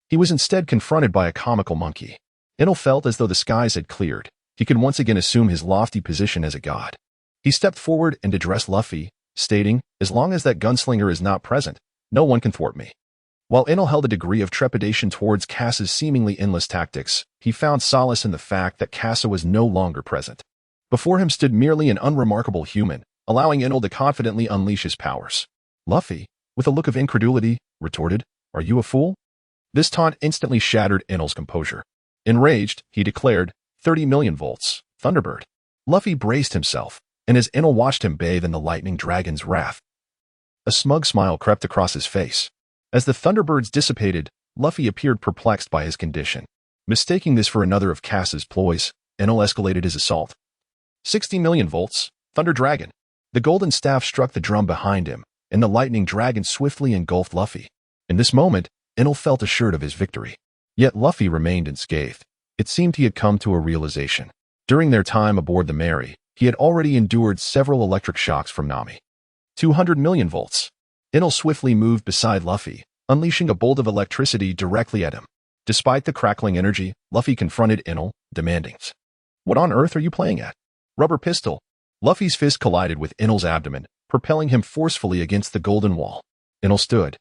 he was instead confronted by a comical monkey. Enel felt as though the skies had cleared. he could once again assume his lofty position as a god. He stepped forward and addressed Luffy, stating, "As long as that gunslinger is not present, no one can thwart me." While Enel held a degree of trepidation towards Kasa's seemingly endless tactics, he found solace in the fact that Kasa was no longer present. Before him stood merely an unremarkable human, allowing Enel to confidently unleash his powers. Luffy, with a look of incredulity, retorted, "Are you a fool?" This taunt instantly shattered Enel's composure. Enraged, he declared, 30 million volts, Thunderbird. Luffy braced himself, and as Enel watched him bathe in the lightning dragon's wrath, a smug smile crept across his face. As the Thunderbirds dissipated, Luffy appeared perplexed by his condition. Mistaking this for another of Kasa's ploys, Enel escalated his assault. 60 million volts, Thunder Dragon. The golden staff struck the drum behind him, and the lightning dragon swiftly engulfed Luffy. In this moment, Enel felt assured of his victory. Yet Luffy remained unscathed. It seemed he had come to a realization. During their time aboard the Mary, he had already endured several electric shocks from Nami. 200 million volts. Enel swiftly moved beside Luffy, unleashing a bolt of electricity directly at him. Despite the crackling energy, Luffy confronted Enel, demanding, "What on earth are you playing at?" Rubber pistol. Luffy's fist collided with Enel's abdomen, propelling him forcefully against the golden wall. Enel stood,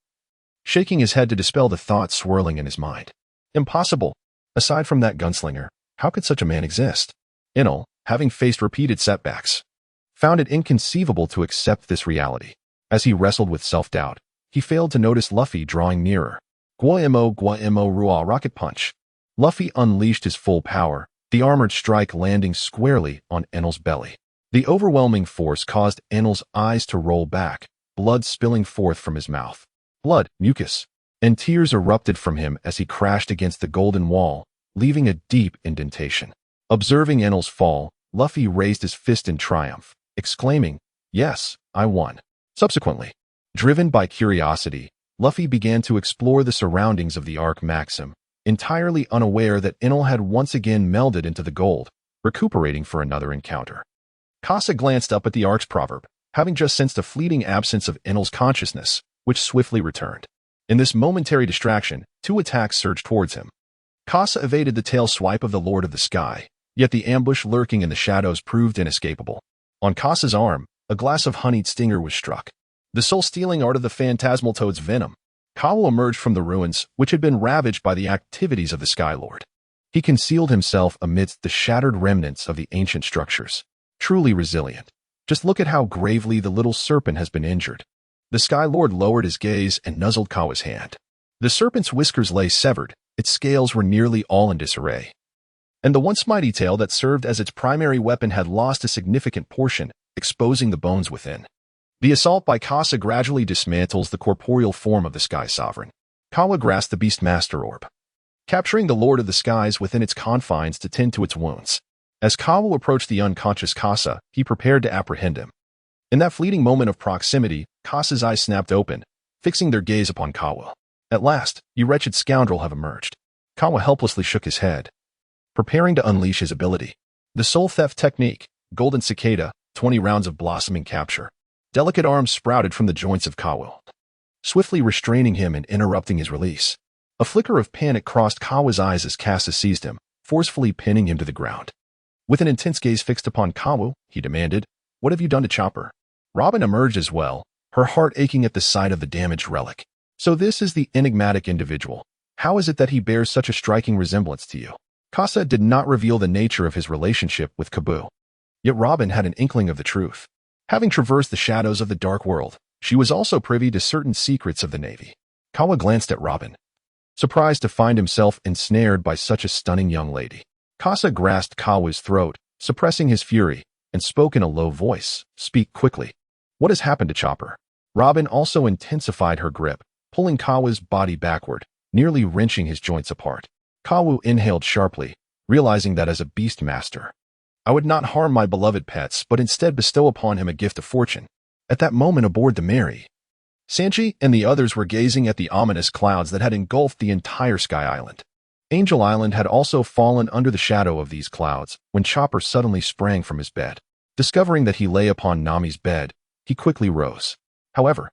shaking his head to dispel the thoughts swirling in his mind. Impossible. Aside from that gunslinger, how could such a man exist? Enel, having faced repeated setbacks, found it inconceivable to accept this reality. As he wrestled with self-doubt, he failed to notice Luffy drawing nearer. Gua-emo Rua rocket punch. Luffy unleashed his full power, the armored strike landing squarely on Enel's belly. The overwhelming force caused Enel's eyes to roll back, blood spilling forth from his mouth. Blood, mucus, and tears erupted from him as he crashed against the golden wall, leaving a deep indentation. Observing Enel's fall, Luffy raised his fist in triumph, exclaiming, "Yes, I won." Subsequently, driven by curiosity, Luffy began to explore the surroundings of the Arc Maxim, entirely unaware that Enel had once again melded into the gold, recuperating for another encounter. Kasa glanced up at the Arc's proverb, having just sensed a fleeting absence of Enel's consciousness, which swiftly returned. In this momentary distraction, two attacks surged towards him. Kasa evaded the tail swipe of the Lord of the Sky, yet the ambush lurking in the shadows proved inescapable. On Kasa's arm, a glass of honeyed stinger was struck. The soul-stealing art of the phantasmal toad's venom. Kaido emerged from the ruins, which had been ravaged by the activities of the Sky Lord. He concealed himself amidst the shattered remnants of the ancient structures. Truly resilient. Just look at how gravely the little serpent has been injured. The Sky Lord lowered his gaze and nuzzled Kawa's hand. The serpent's whiskers lay severed, its scales were nearly all in disarray. And the once mighty tail that served as its primary weapon had lost a significant portion, exposing the bones within. The assault by Kasa gradually dismantles the corporeal form of the Sky Sovereign. Kawa grasped the Beastmaster Orb, capturing the Lord of the Skies within its confines to tend to its wounds. As Kawa approached the unconscious Kasa, he prepared to apprehend him. In that fleeting moment of proximity, Kasa's eyes snapped open, fixing their gaze upon Kawa. At last, you wretched scoundrel have emerged. Kawa helplessly shook his head, preparing to unleash his ability. The Soul Theft Technique, Golden Cicada, 20 rounds of blossoming capture. Delicate arms sprouted from the joints of Kawa, swiftly restraining him and interrupting his release. A flicker of panic crossed Kawa's eyes as Kasa seized him, forcefully pinning him to the ground. With an intense gaze fixed upon Kawa, he demanded, "What have you done to Chopper?" Robin emerged as well, her heart aching at the sight of the damaged relic. "So this is the enigmatic individual. How is it that he bears such a striking resemblance to you?" Kasa did not reveal the nature of his relationship with Kabu. Yet Robin had an inkling of the truth. Having traversed the shadows of the dark world, she was also privy to certain secrets of the Navy. Kawa glanced at Robin, surprised to find himself ensnared by such a stunning young lady. Kasa grasped Kawa's throat, suppressing his fury, and spoke in a low voice, "Speak quickly. What has happened to Chopper?" Robin also intensified her grip, pulling Kawa's body backward, nearly wrenching his joints apart. Kawu inhaled sharply, realizing that as a beastmaster, I would not harm my beloved pets, but instead bestow upon him a gift of fortune. At that moment aboard the Mary, Sanji and the others were gazing at the ominous clouds that had engulfed the entire Sky Island. Angel Island had also fallen under the shadow of these clouds when Chopper suddenly sprang from his bed. Discovering that he lay upon Nami's bed, he quickly rose. However,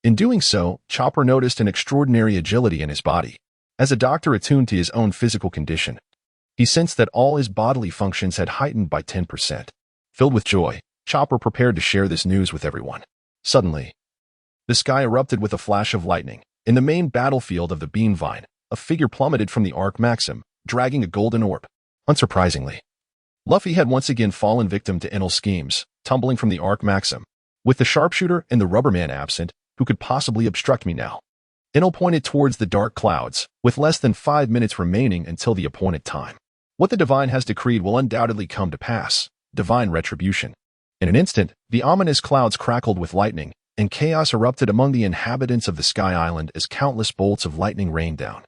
in doing so, Chopper noticed an extraordinary agility in his body. As a doctor attuned to his own physical condition, He sensed that all his bodily functions had heightened by 10%. Filled with joy, Chopper prepared to share this news with everyone. Suddenly, the sky erupted with a flash of lightning. In the main battlefield of the Bean Vine, a figure plummeted from the Arc Maxim, dragging a golden orb. Unsurprisingly, Luffy had once again fallen victim to Enel's schemes, tumbling from the Arc Maxim. With the sharpshooter and the rubberman absent, who could possibly obstruct me now? Enel pointed towards the dark clouds, with less than 5 minutes remaining until the appointed time. What the Divine has decreed will undoubtedly come to pass. Divine retribution. In an instant, the ominous clouds crackled with lightning, and chaos erupted among the inhabitants of the Sky Island as countless bolts of lightning rained down.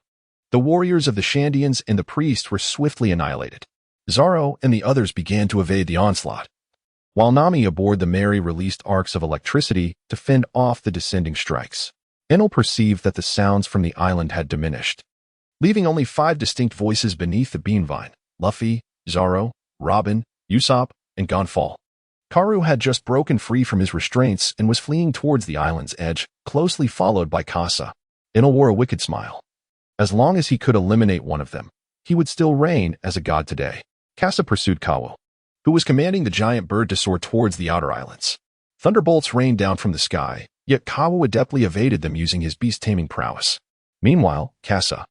The warriors of the Shandians and the priest were swiftly annihilated. Zoro and the others began to evade the onslaught, while Nami aboard the Mary released arcs of electricity to fend off the descending strikes. Enel perceived that the sounds from the island had diminished, leaving only 5 distinct voices beneath the bean vine: Luffy, Zoro, Robin, Usopp, and Gonfal. Karu had just broken free from his restraints and was fleeing towards the island's edge, closely followed by Kasa. Enel wore a wicked smile. As long as he could eliminate one of them, he would still reign as a god today. Kasa pursued Kawu, who was commanding the giant bird to soar towards the outer islands. Thunderbolts rained down from the sky, yet Kawu adeptly evaded them using his beast-taming prowess. Meanwhile, Kasa,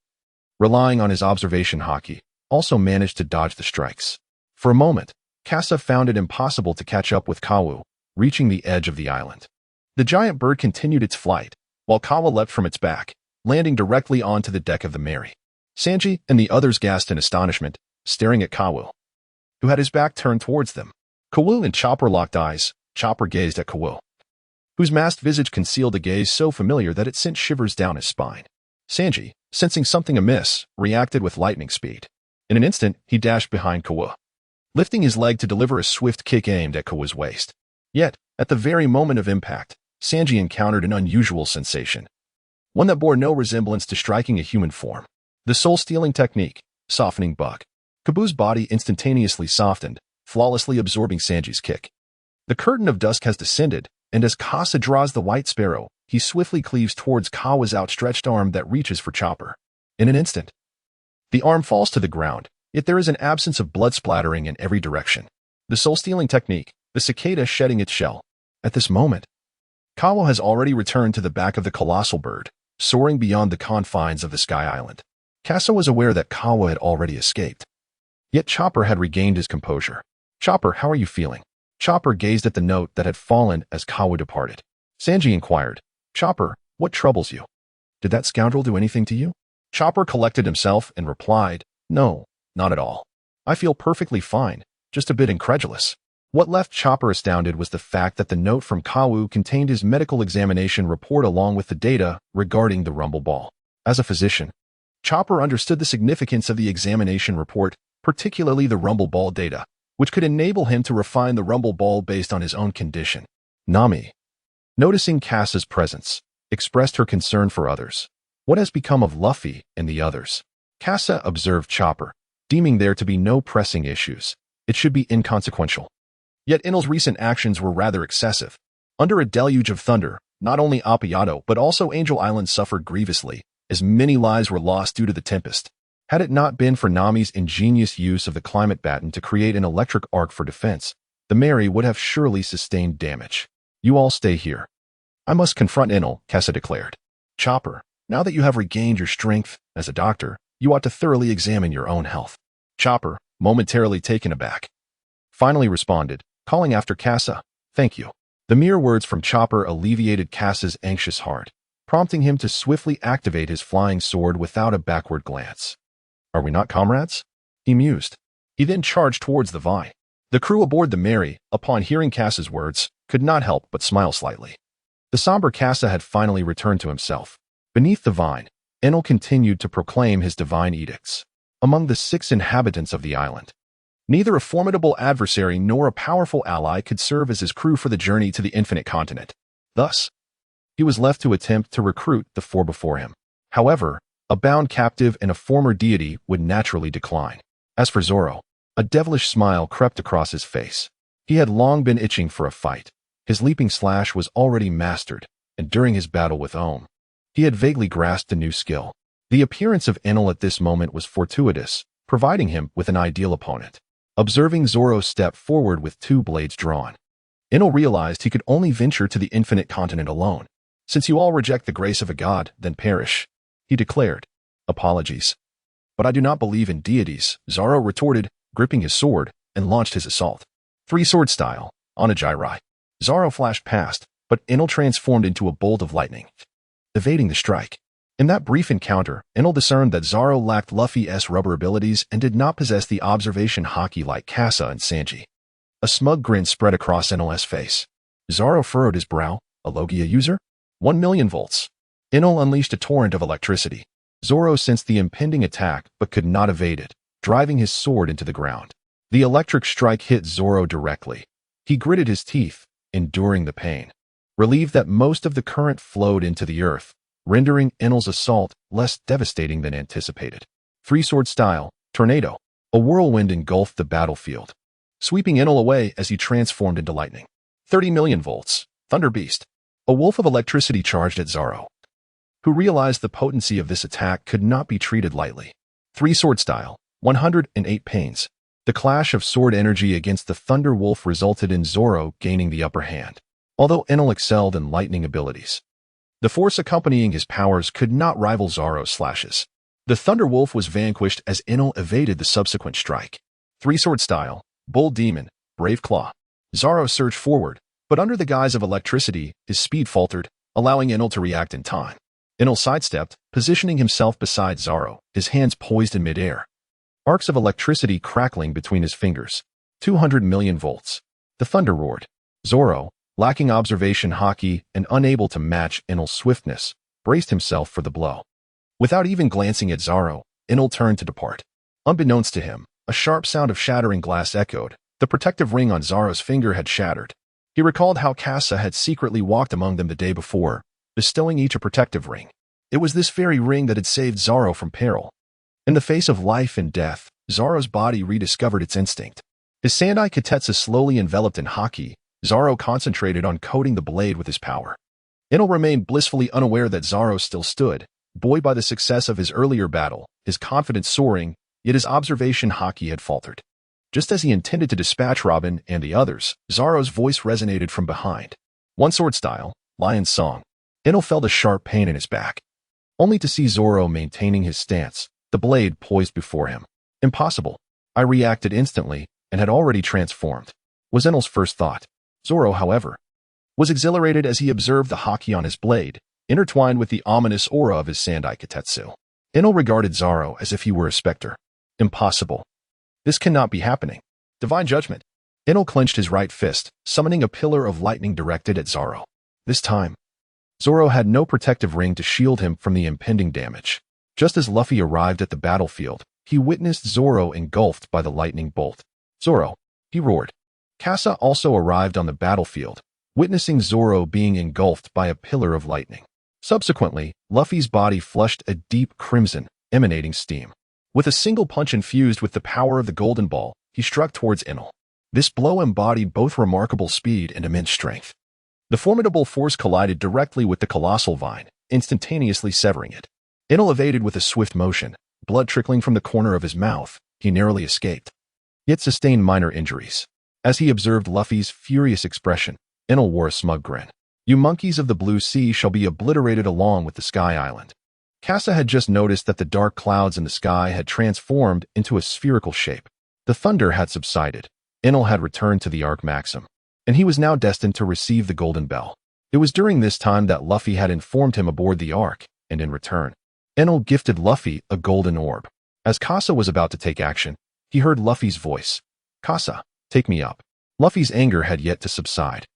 relying on his observation haki, also managed to dodge the strikes. For a moment, Kasa found it impossible to catch up with Kawu, reaching the edge of the island. The giant bird continued its flight, while Kawu leapt from its back, landing directly onto the deck of the Mary. Sanji and the others gasped in astonishment, staring at Kawu, who had his back turned towards them. Kawu and Chopper locked eyes. Chopper gazed at Kawu, whose masked visage concealed a gaze so familiar that it sent shivers down his spine. Sanji, sensing something amiss, reacted with lightning speed. In an instant, he dashed behind Kawu, lifting his leg to deliver a swift kick aimed at Kawu's waist. Yet, at the very moment of impact, Sanji encountered an unusual sensation, one that bore no resemblance to striking a human form. The soul-stealing technique, softening bug. Kawu's body instantaneously softened, flawlessly absorbing Sanji's kick. The curtain of dusk has descended, and as Kasa draws the white sparrow, he swiftly cleaves towards Kawu's outstretched arm that reaches for Chopper. In an instant, the arm falls to the ground, yet there is an absence of blood splattering in every direction. The soul-stealing technique, the cicada shedding its shell. At this moment, Kawu has already returned to the back of the colossal bird, soaring beyond the confines of the Sky Island. Kasa was aware that Kawu had already escaped. Yet Chopper had regained his composure. "Chopper, how are you feeling?" Chopper gazed at the note that had fallen as Kawu departed. Sanji inquired, "Chopper, what troubles you? Did that scoundrel do anything to you?" Chopper collected himself and replied, "No, not at all. I feel perfectly fine, just a bit incredulous." What left Chopper astounded was the fact that the note from Kawu contained his medical examination report along with the data regarding the Rumble Ball. As a physician, Chopper understood the significance of the examination report, particularly the Rumble Ball data, which could enable him to refine the Rumble Ball based on his own condition. Nami, noticing Kasa's presence, expressed her concern for others. What has become of Luffy and the others? Kasa observed Chopper, deeming there to be no pressing issues. It should be inconsequential. Yet Enel's recent actions were rather excessive. Under a deluge of thunder, not only Appiato but also Angel Island suffered grievously, as many lives were lost due to the tempest. Had it not been for Nami's ingenious use of the climate baton to create an electric arc for defense, the Mary would have surely sustained damage. "You all stay here. I must confront Enel," Kasa declared. "Chopper, now that you have regained your strength, as a doctor, you ought to thoroughly examine your own health." Chopper, momentarily taken aback, finally responded, calling after Kasa, "Thank you." The mere words from Chopper alleviated Kasa's anxious heart, prompting him to swiftly activate his flying sword without a backward glance. "Are we not comrades?" he mused. He then charged towards the vine. The crew aboard the Mary, upon hearing Kasa's words, could not help but smile slightly. The somber Kasa had finally returned to himself. Beneath the vine, Enel continued to proclaim his divine edicts. Among the 6 inhabitants of the island, neither a formidable adversary nor a powerful ally could serve as his crew for the journey to the infinite continent. Thus, he was left to attempt to recruit the 4 before him. However, a bound captive and a former deity would naturally decline. As for Zoro, a devilish smile crept across his face. He had long been itching for a fight. His leaping slash was already mastered, and during his battle with Ohm, he had vaguely grasped a new skill. The appearance of Enel at this moment was fortuitous, providing him with an ideal opponent. Observing Zoro step forward with two blades drawn, Enel realized he could only venture to the infinite continent alone. "Since you all reject the grace of a god, then perish," he declared. "Apologies. But I do not believe in deities," Zoro retorted, gripping his sword, and launched his assault. Three-sword style, on a gyri. Zoro flashed past, but Enel transformed into a bolt of lightning, evading the strike. In that brief encounter, Enel discerned that Zoro lacked Luffy's rubber abilities and did not possess the observation haki like Kasa and Sanji. A smug grin spread across Enel's face. Zoro furrowed his brow. "A Logia user? 1,000,000 volts." Enel unleashed a torrent of electricity. Zoro sensed the impending attack but could not evade it, driving his sword into the ground. The electric strike hit Zoro directly. He gritted his teeth, enduring the pain, relieved that most of the current flowed into the earth, rendering Enel's assault less devastating than anticipated. Three-sword style, tornado. A whirlwind engulfed the battlefield, sweeping Enel away as he transformed into lightning. 30,000,000 volts, Thunder Beast. A wolf of electricity charged at Zoro, who realized the potency of this attack could not be treated lightly. Three-sword style, 108 pains. The clash of sword energy against the Thunder Wolf resulted in Zoro gaining the upper hand. Although Enel excelled in lightning abilities, the force accompanying his powers could not rival Zoro's slashes. The Thunder Wolf was vanquished as Enel evaded the subsequent strike. Three-sword style, Bull Demon, Brave Claw. Zoro surged forward, but under the guise of electricity, his speed faltered, allowing Enel to react in time. Enel sidestepped, positioning himself beside Zoro, his hands poised in midair. Arcs of electricity crackling between his fingers. 200,000,000 volts. The thunder roared. Zoro, lacking observation haki and unable to match Enel's swiftness, braced himself for the blow. Without even glancing at Zoro, Enel turned to depart. Unbeknownst to him, a sharp sound of shattering glass echoed. The protective ring on Zoro's finger had shattered. He recalled how Kasa had secretly walked among them the day before, bestowing each a protective ring. It was this very ring that had saved Zoro from peril. In the face of life and death, Zoro's body rediscovered its instinct. His Sandai Katetsu slowly enveloped in haki, Zoro concentrated on coating the blade with his power. Enel remained blissfully unaware that Zoro still stood, buoyed by the success of his earlier battle, his confidence soaring, yet his observation haki had faltered. Just as he intended to dispatch Robin and the others, Zoro's voice resonated from behind. One-sword style, Lion's Song. Enel felt a sharp pain in his back, only to see Zoro maintaining his stance, the blade poised before him. "Impossible." I reacted instantly and had already transformed, was Enel's first thought. Zoro, however, was exhilarated as he observed the haki on his blade, intertwined with the ominous aura of his Sandai Katetsu. Enel regarded Zoro as if he were a specter. "Impossible. This cannot be happening. Divine judgment." Enel clenched his right fist, summoning a pillar of lightning directed at Zoro. This time, Zoro had no protective ring to shield him from the impending damage. Just as Luffy arrived at the battlefield, he witnessed Zoro engulfed by the lightning bolt. "Zoro!" he roared. Kasa also arrived on the battlefield, witnessing Zoro being engulfed by a pillar of lightning. Subsequently, Luffy's body flushed a deep crimson, emanating steam. With a single punch infused with the power of the Golden Ball, he struck towards Enel. This blow embodied both remarkable speed and immense strength. The formidable force collided directly with the colossal vine, instantaneously severing it. Enel evaded with a swift motion, blood trickling from the corner of his mouth. He narrowly escaped, yet sustained minor injuries. As he observed Luffy's furious expression, Enel wore a smug grin. "You monkeys of the blue sea shall be obliterated along with the Sky Island." Kasa had just noticed that the dark clouds in the sky had transformed into a spherical shape. The thunder had subsided. Enel had returned to the Arc Maxim, and he was now destined to receive the Golden Bell. It was during this time that Luffy had informed him aboard the Ark, and in return, Enel gifted Luffy a golden orb. As Kasa was about to take action, he heard Luffy's voice. "Kasa, take me up." Luffy's anger had yet to subside.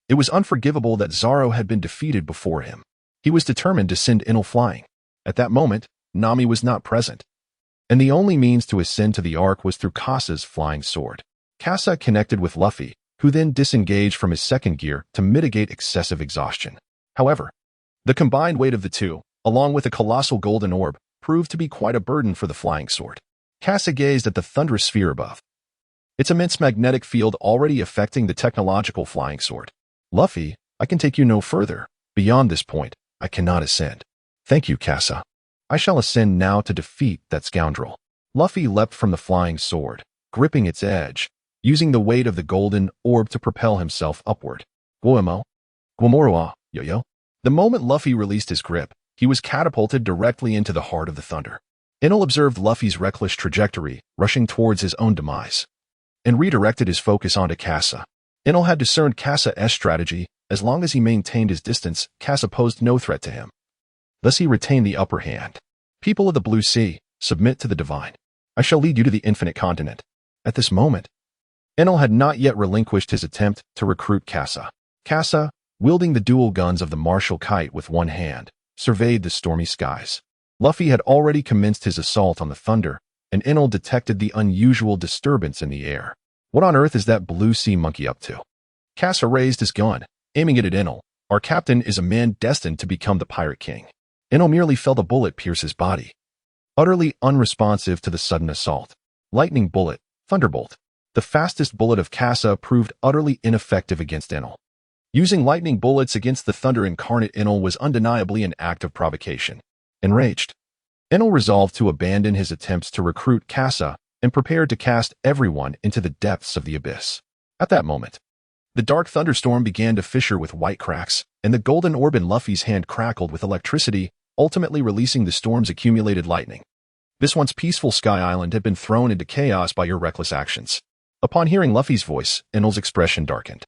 It was unforgivable that Zoro had been defeated before him. He was determined to send Enel flying. At that moment, Nami was not present, and the only means to ascend to the Ark was through Kasa's flying sword. Kasa connected with Luffy, who then disengaged from his second gear to mitigate excessive exhaustion. However, the combined weight of the two, along with a colossal golden orb, proved to be quite a burden for the flying sword. Kasa gazed at the thunderous sphere above, its immense magnetic field already affecting the technological flying sword. "Luffy, I can take you no further. Beyond this point, I cannot ascend." "Thank you, Kasa. I shall ascend now to defeat that scoundrel." Luffy leapt from the flying sword, gripping its edge, using the weight of the golden orb to propel himself upward. Guamo, Guamoroa, yo-yo. The moment Luffy released his grip, he was catapulted directly into the heart of the thunder. Enel observed Luffy's reckless trajectory, rushing towards his own demise, and redirected his focus onto Kasa. Enel had discerned Kasa's strategy. As long as he maintained his distance, Kasa posed no threat to him. Thus he retained the upper hand. People of the Blue Sea, submit to the divine. I shall lead you to the infinite continent. At this moment, Enel had not yet relinquished his attempt to recruit Kasa. Kasa, wielding the dual guns of the martial kite with one hand, surveyed the stormy skies. Luffy had already commenced his assault on the thunder, and Enel detected the unusual disturbance in the air. What on earth is that Blue Sea monkey up to? Kasa raised his gun, aiming it at Enel. Our captain is a man destined to become the Pirate King. Enel merely felt a bullet pierce his body. Utterly unresponsive to the sudden assault. Lightning bullet, thunderbolt. The fastest bullet of Kasa proved utterly ineffective against Enel. Using lightning bullets against the thunder incarnate Enel was undeniably an act of provocation. Enraged, Enel resolved to abandon his attempts to recruit Kasa and prepared to cast everyone into the depths of the abyss. At that moment, the dark thunderstorm began to fissure with white cracks, and the golden orb in Luffy's hand crackled with electricity, ultimately releasing the storm's accumulated lightning. This once peaceful Sky Island had been thrown into chaos by your reckless actions. Upon hearing Luffy's voice, Enel's expression darkened.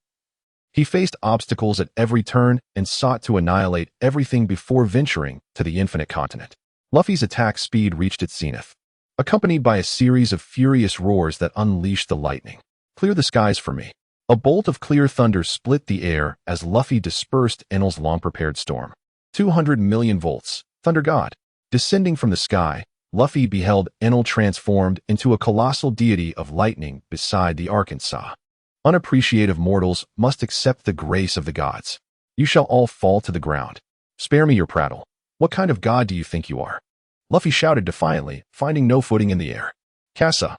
He faced obstacles at every turn and sought to annihilate everything before venturing to the infinite continent. Luffy's attack speed reached its zenith, accompanied by a series of furious roars that unleashed the lightning. Clear the skies for me. A bolt of clear thunder split the air as Luffy dispersed Enel's long-prepared storm. 200 million volts, Thunder God. Descending from the sky, Luffy beheld Enel transformed into a colossal deity of lightning beside the Arkansas. Unappreciative mortals must accept the grace of the gods. You shall all fall to the ground. Spare me your prattle. What kind of god do you think you are? Luffy shouted defiantly, finding no footing in the air. Kasa,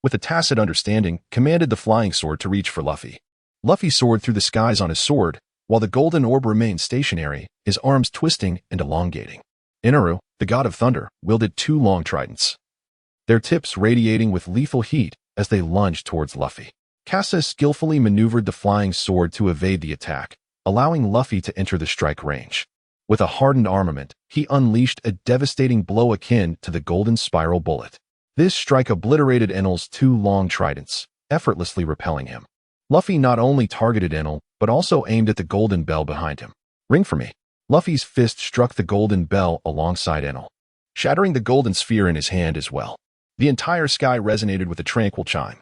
with a tacit understanding, commanded the flying sword to reach for Luffy. Luffy soared through the skies on his sword, while the golden orb remained stationary, his arms twisting and elongating. Inaru, the god of thunder, wielded two long tridents, their tips radiating with lethal heat as they lunged towards Luffy. Kasa skillfully maneuvered the flying sword to evade the attack, allowing Luffy to enter the strike range. With a hardened armament, he unleashed a devastating blow akin to the golden spiral bullet. This strike obliterated Enel's two long tridents, effortlessly repelling him. Luffy not only targeted Enel, but also aimed at the golden bell behind him. Ring for me. Luffy's fist struck the golden bell alongside Enel, shattering the golden sphere in his hand as well. The entire sky resonated with a tranquil chime,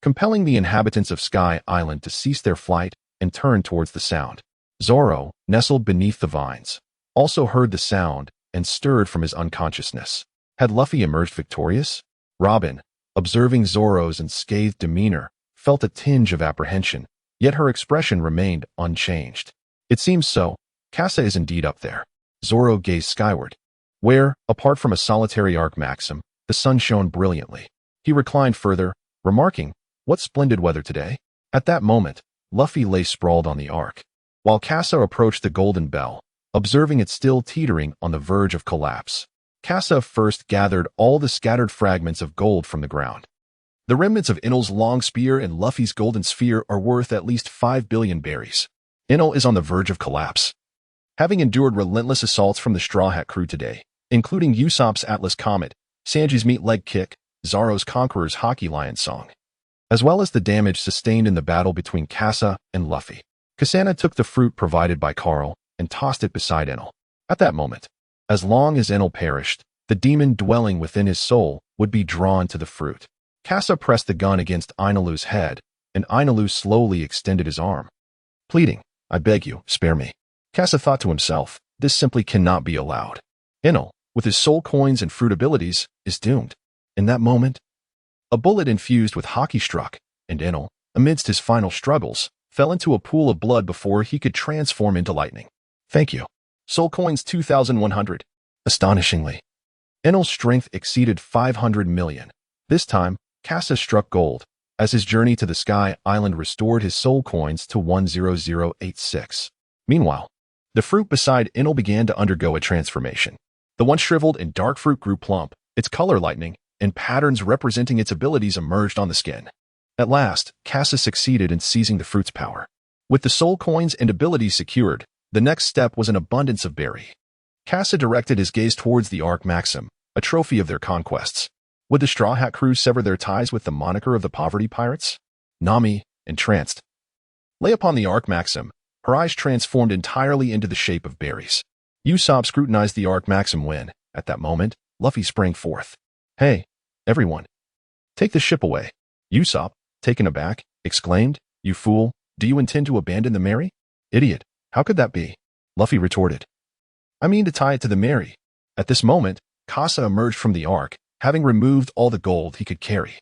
compelling the inhabitants of Sky Island to cease their flight and turn towards the sound. Zoro, nestled beneath the vines, also heard the sound and stirred from his unconsciousness. Had Luffy emerged victorious? Robin, observing Zoro's unscathed demeanor, felt a tinge of apprehension, yet her expression remained unchanged. It seems so. Kasa is indeed up there. Zoro gazed skyward, where, apart from a solitary arc maxim, the sun shone brilliantly. He reclined further, remarking, "What splendid weather today." At that moment, Luffy lay sprawled on the arc, while Kasa approached the golden bell, observing it still teetering on the verge of collapse. Kasa first gathered all the scattered fragments of gold from the ground. The remnants of Enel's long spear and Luffy's golden sphere are worth at least 5 billion berries. Enel is on the verge of collapse. Having endured relentless assaults from the Straw Hat crew today, including Usopp's Atlas Comet, Sanji's meat leg kick, Zoro's Conqueror's Hockey Lion song, as well as the damage sustained in the battle between Kasa and Luffy, Kasana took the fruit provided by Carl and tossed it beside Enel. At that moment, as long as Enel perished, the demon dwelling within his soul would be drawn to the fruit. Kasa pressed the gun against Ainelu's head, and Ainelu slowly extended his arm, pleading, "I beg you, spare me." Kasa thought to himself, this simply cannot be allowed. Enel, with his soul coins and fruit abilities, is doomed. In that moment, a bullet infused with hockey struck, and Enel, amidst his final struggles, fell into a pool of blood before he could transform into lightning. Thank you. Soul coins 2,100. Astonishingly, Enel's strength exceeded 500 million. This time, Kasa struck gold, as his journey to the Sky Island restored his soul coins to 10086. Meanwhile, the fruit beside Enel began to undergo a transformation. The once shriveled and dark fruit grew plump, its color lightening, and patterns representing its abilities emerged on the skin. At last, Kasa succeeded in seizing the fruit's power. With the soul coins and abilities secured, the next step was an abundance of berry. Kasa directed his gaze towards the Arc Maxim, a trophy of their conquests. Would the Straw Hat crew sever their ties with the moniker of the Poverty Pirates? Nami, entranced, lay upon the Arc Maxim, her eyes transformed entirely into the shape of berries. Usopp scrutinized the Arc Maxim when, at that moment, Luffy sprang forth. "Hey, everyone. Take the ship away." Usopp, taken aback, exclaimed, "You fool, do you intend to abandon the Mary?" "Idiot, how could that be?" Luffy retorted. "I mean to tie it to the Mary." At this moment, Kasa emerged from the Ark, having removed all the gold he could carry.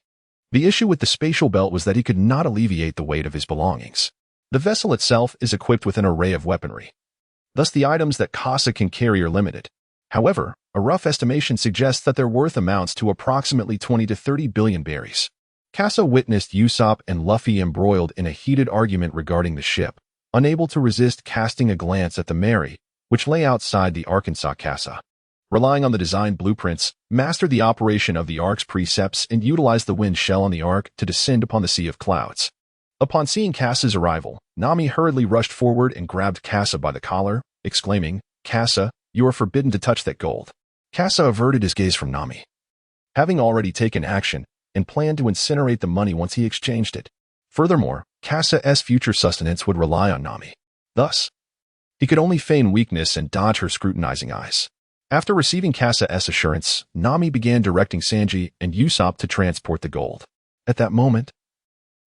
The issue with the spatial belt was that he could not alleviate the weight of his belongings. The vessel itself is equipped with an array of weaponry. Thus the items that Kasa can carry are limited. However, a rough estimation suggests that their worth amounts to approximately 20 to 30 billion berries. Kasa witnessed Usopp and Luffy embroiled in a heated argument regarding the ship, unable to resist casting a glance at the Mary, which lay outside the Arkansas Kasa. Relying on the design blueprints, mastered the operation of the Ark's precepts and utilized the wind shell on the Ark to descend upon the Sea of Clouds. Upon seeing Kasa's arrival, Nami hurriedly rushed forward and grabbed Kasa by the collar, exclaiming, "Kasa, you are forbidden to touch that gold." Kasa averted his gaze from Nami, having already taken action and planned to incinerate the money once he exchanged it. Furthermore, Kasa's future sustenance would rely on Nami. Thus, he could only feign weakness and dodge her scrutinizing eyes. After receiving Kasa's assurance, Nami began directing Sanji and Usopp to transport the gold. At that moment,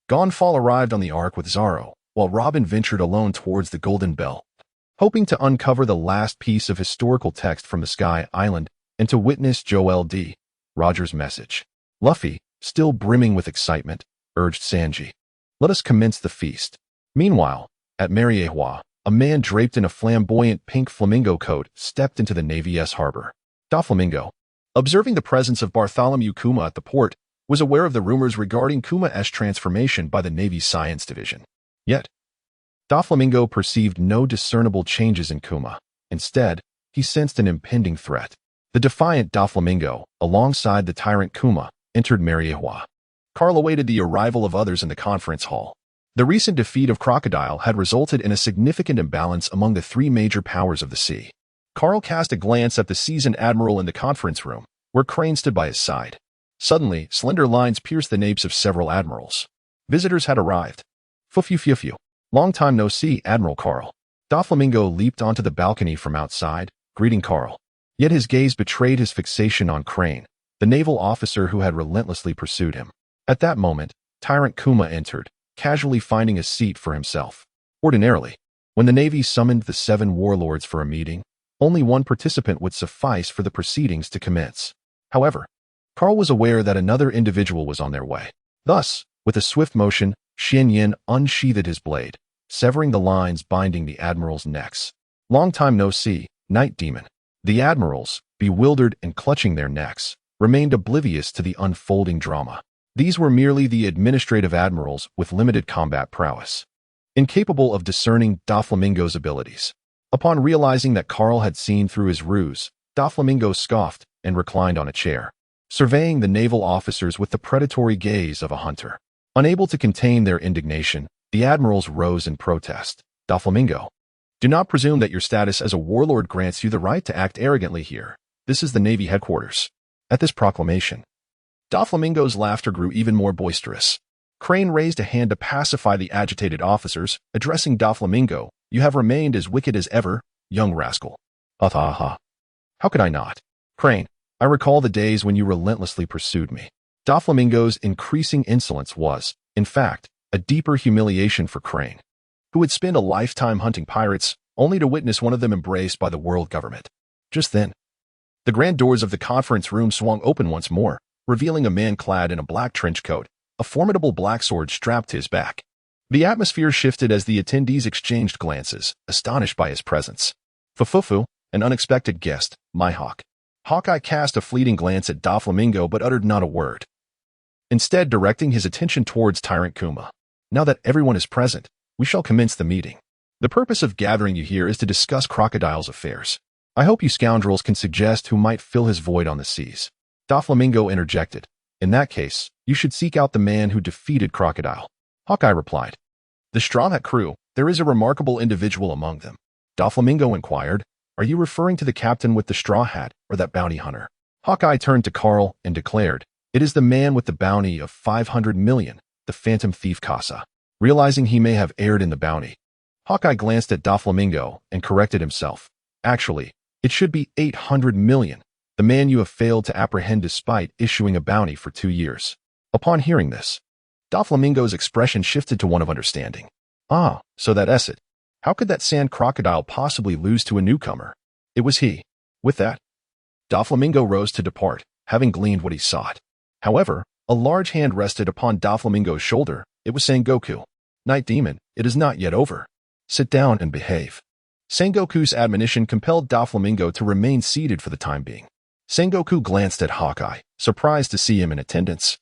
Gonfall arrived on the Ark with Zoro, while Robin ventured alone towards the Golden Bell, hoping to uncover the last piece of historical text from the Sky Island and to witness Joel D. Rogers' message. Luffy, still brimming with excitement, urged Sanji, "Let us commence the feast." Meanwhile, at Mariewa, a man draped in a flamboyant pink flamingo coat stepped into the Navy's harbor. Doflamingo, observing the presence of Bartholomew Kuma at the port, was aware of the rumors regarding Kuma's transformation by the Navy's Science Division. Yet, Doflamingo perceived no discernible changes in Kuma. Instead, he sensed an impending threat. The defiant Doflamingo, alongside the tyrant Kuma, entered Mariewa. Carl awaited the arrival of others in the conference hall. The recent defeat of Crocodile had resulted in a significant imbalance among the three major powers of the sea. Carl cast a glance at the seasoned Admiral in the conference room, where Crane stood by his side. Suddenly, slender lines pierced the napes of several admirals. Visitors had arrived. Fufu. Long time no see, Admiral Carl. Doflamingo leaped onto the balcony from outside, greeting Carl. Yet his gaze betrayed his fixation on Crane, the naval officer who had relentlessly pursued him. At that moment, Tyrant Kuma entered, casually finding a seat for himself. Ordinarily, when the Navy summoned the 7 warlords for a meeting, only one participant would suffice for the proceedings to commence. However, Carl was aware that another individual was on their way. Thus, with a swift motion, Xian Yin unsheathed his blade, severing the lines binding the admirals' necks. Long time no see, Night Demon. The admirals, bewildered and clutching their necks, remained oblivious to the unfolding drama. These were merely the administrative admirals with limited combat prowess, incapable of discerning Doflamingo's abilities. Upon realizing that Carl had seen through his ruse, Doflamingo scoffed and reclined on a chair, surveying the naval officers with the predatory gaze of a hunter. Unable to contain their indignation, the admirals rose in protest. Doflamingo, do not presume that your status as a warlord grants you the right to act arrogantly here. This is the Navy headquarters. At this proclamation, Doflamingo's laughter grew even more boisterous. Crane raised a hand to pacify the agitated officers, addressing Doflamingo. "You have remained as wicked as ever, young rascal." "Ha. How could I not? Crane, I recall the days when you relentlessly pursued me." Doflamingo's increasing insolence was, in fact, a deeper humiliation for Crane, who would spend a lifetime hunting pirates, only to witness one of them embraced by the world government. Just then, the grand doors of the conference room swung open once more, revealing a man clad in a black trench coat, a formidable black sword strapped to his back. The atmosphere shifted as the attendees exchanged glances, astonished by his presence. Fufu, an unexpected guest, my hawk. Hawkeye cast a fleeting glance at Doflamingo but uttered not a word, instead directing his attention towards Tyrant Kuma. "Now that everyone is present, we shall commence the meeting. The purpose of gathering you here is to discuss Crocodile's affairs. I hope you scoundrels can suggest who might fill his void on the seas." Doflamingo interjected. In that case, you should seek out the man who defeated Crocodile. Hawkeye replied. The Straw Hat crew, there is a remarkable individual among them. Doflamingo inquired, are you referring to the captain with the straw hat or that bounty hunter? Hawkeye turned to Carl and declared, it is the man with the bounty of 500 million, the phantom thief Kasa. Realizing he may have erred in the bounty, Hawkeye glanced at Doflamingo and corrected himself. Actually, it should be 800 million, the man you have failed to apprehend despite issuing a bounty for 2 years. Upon hearing this, Doflamingo's expression shifted to one of understanding. Ah, so that's it. How could that sand crocodile possibly lose to a newcomer? It was he. With that, Doflamingo rose to depart, having gleaned what he sought. However, a large hand rested upon Doflamingo's shoulder. It was Sengoku. Night Demon, it is not yet over. Sit down and behave. Sengoku's admonition compelled Doflamingo to remain seated for the time being. Sengoku glanced at Hawkeye, surprised to see him in attendance.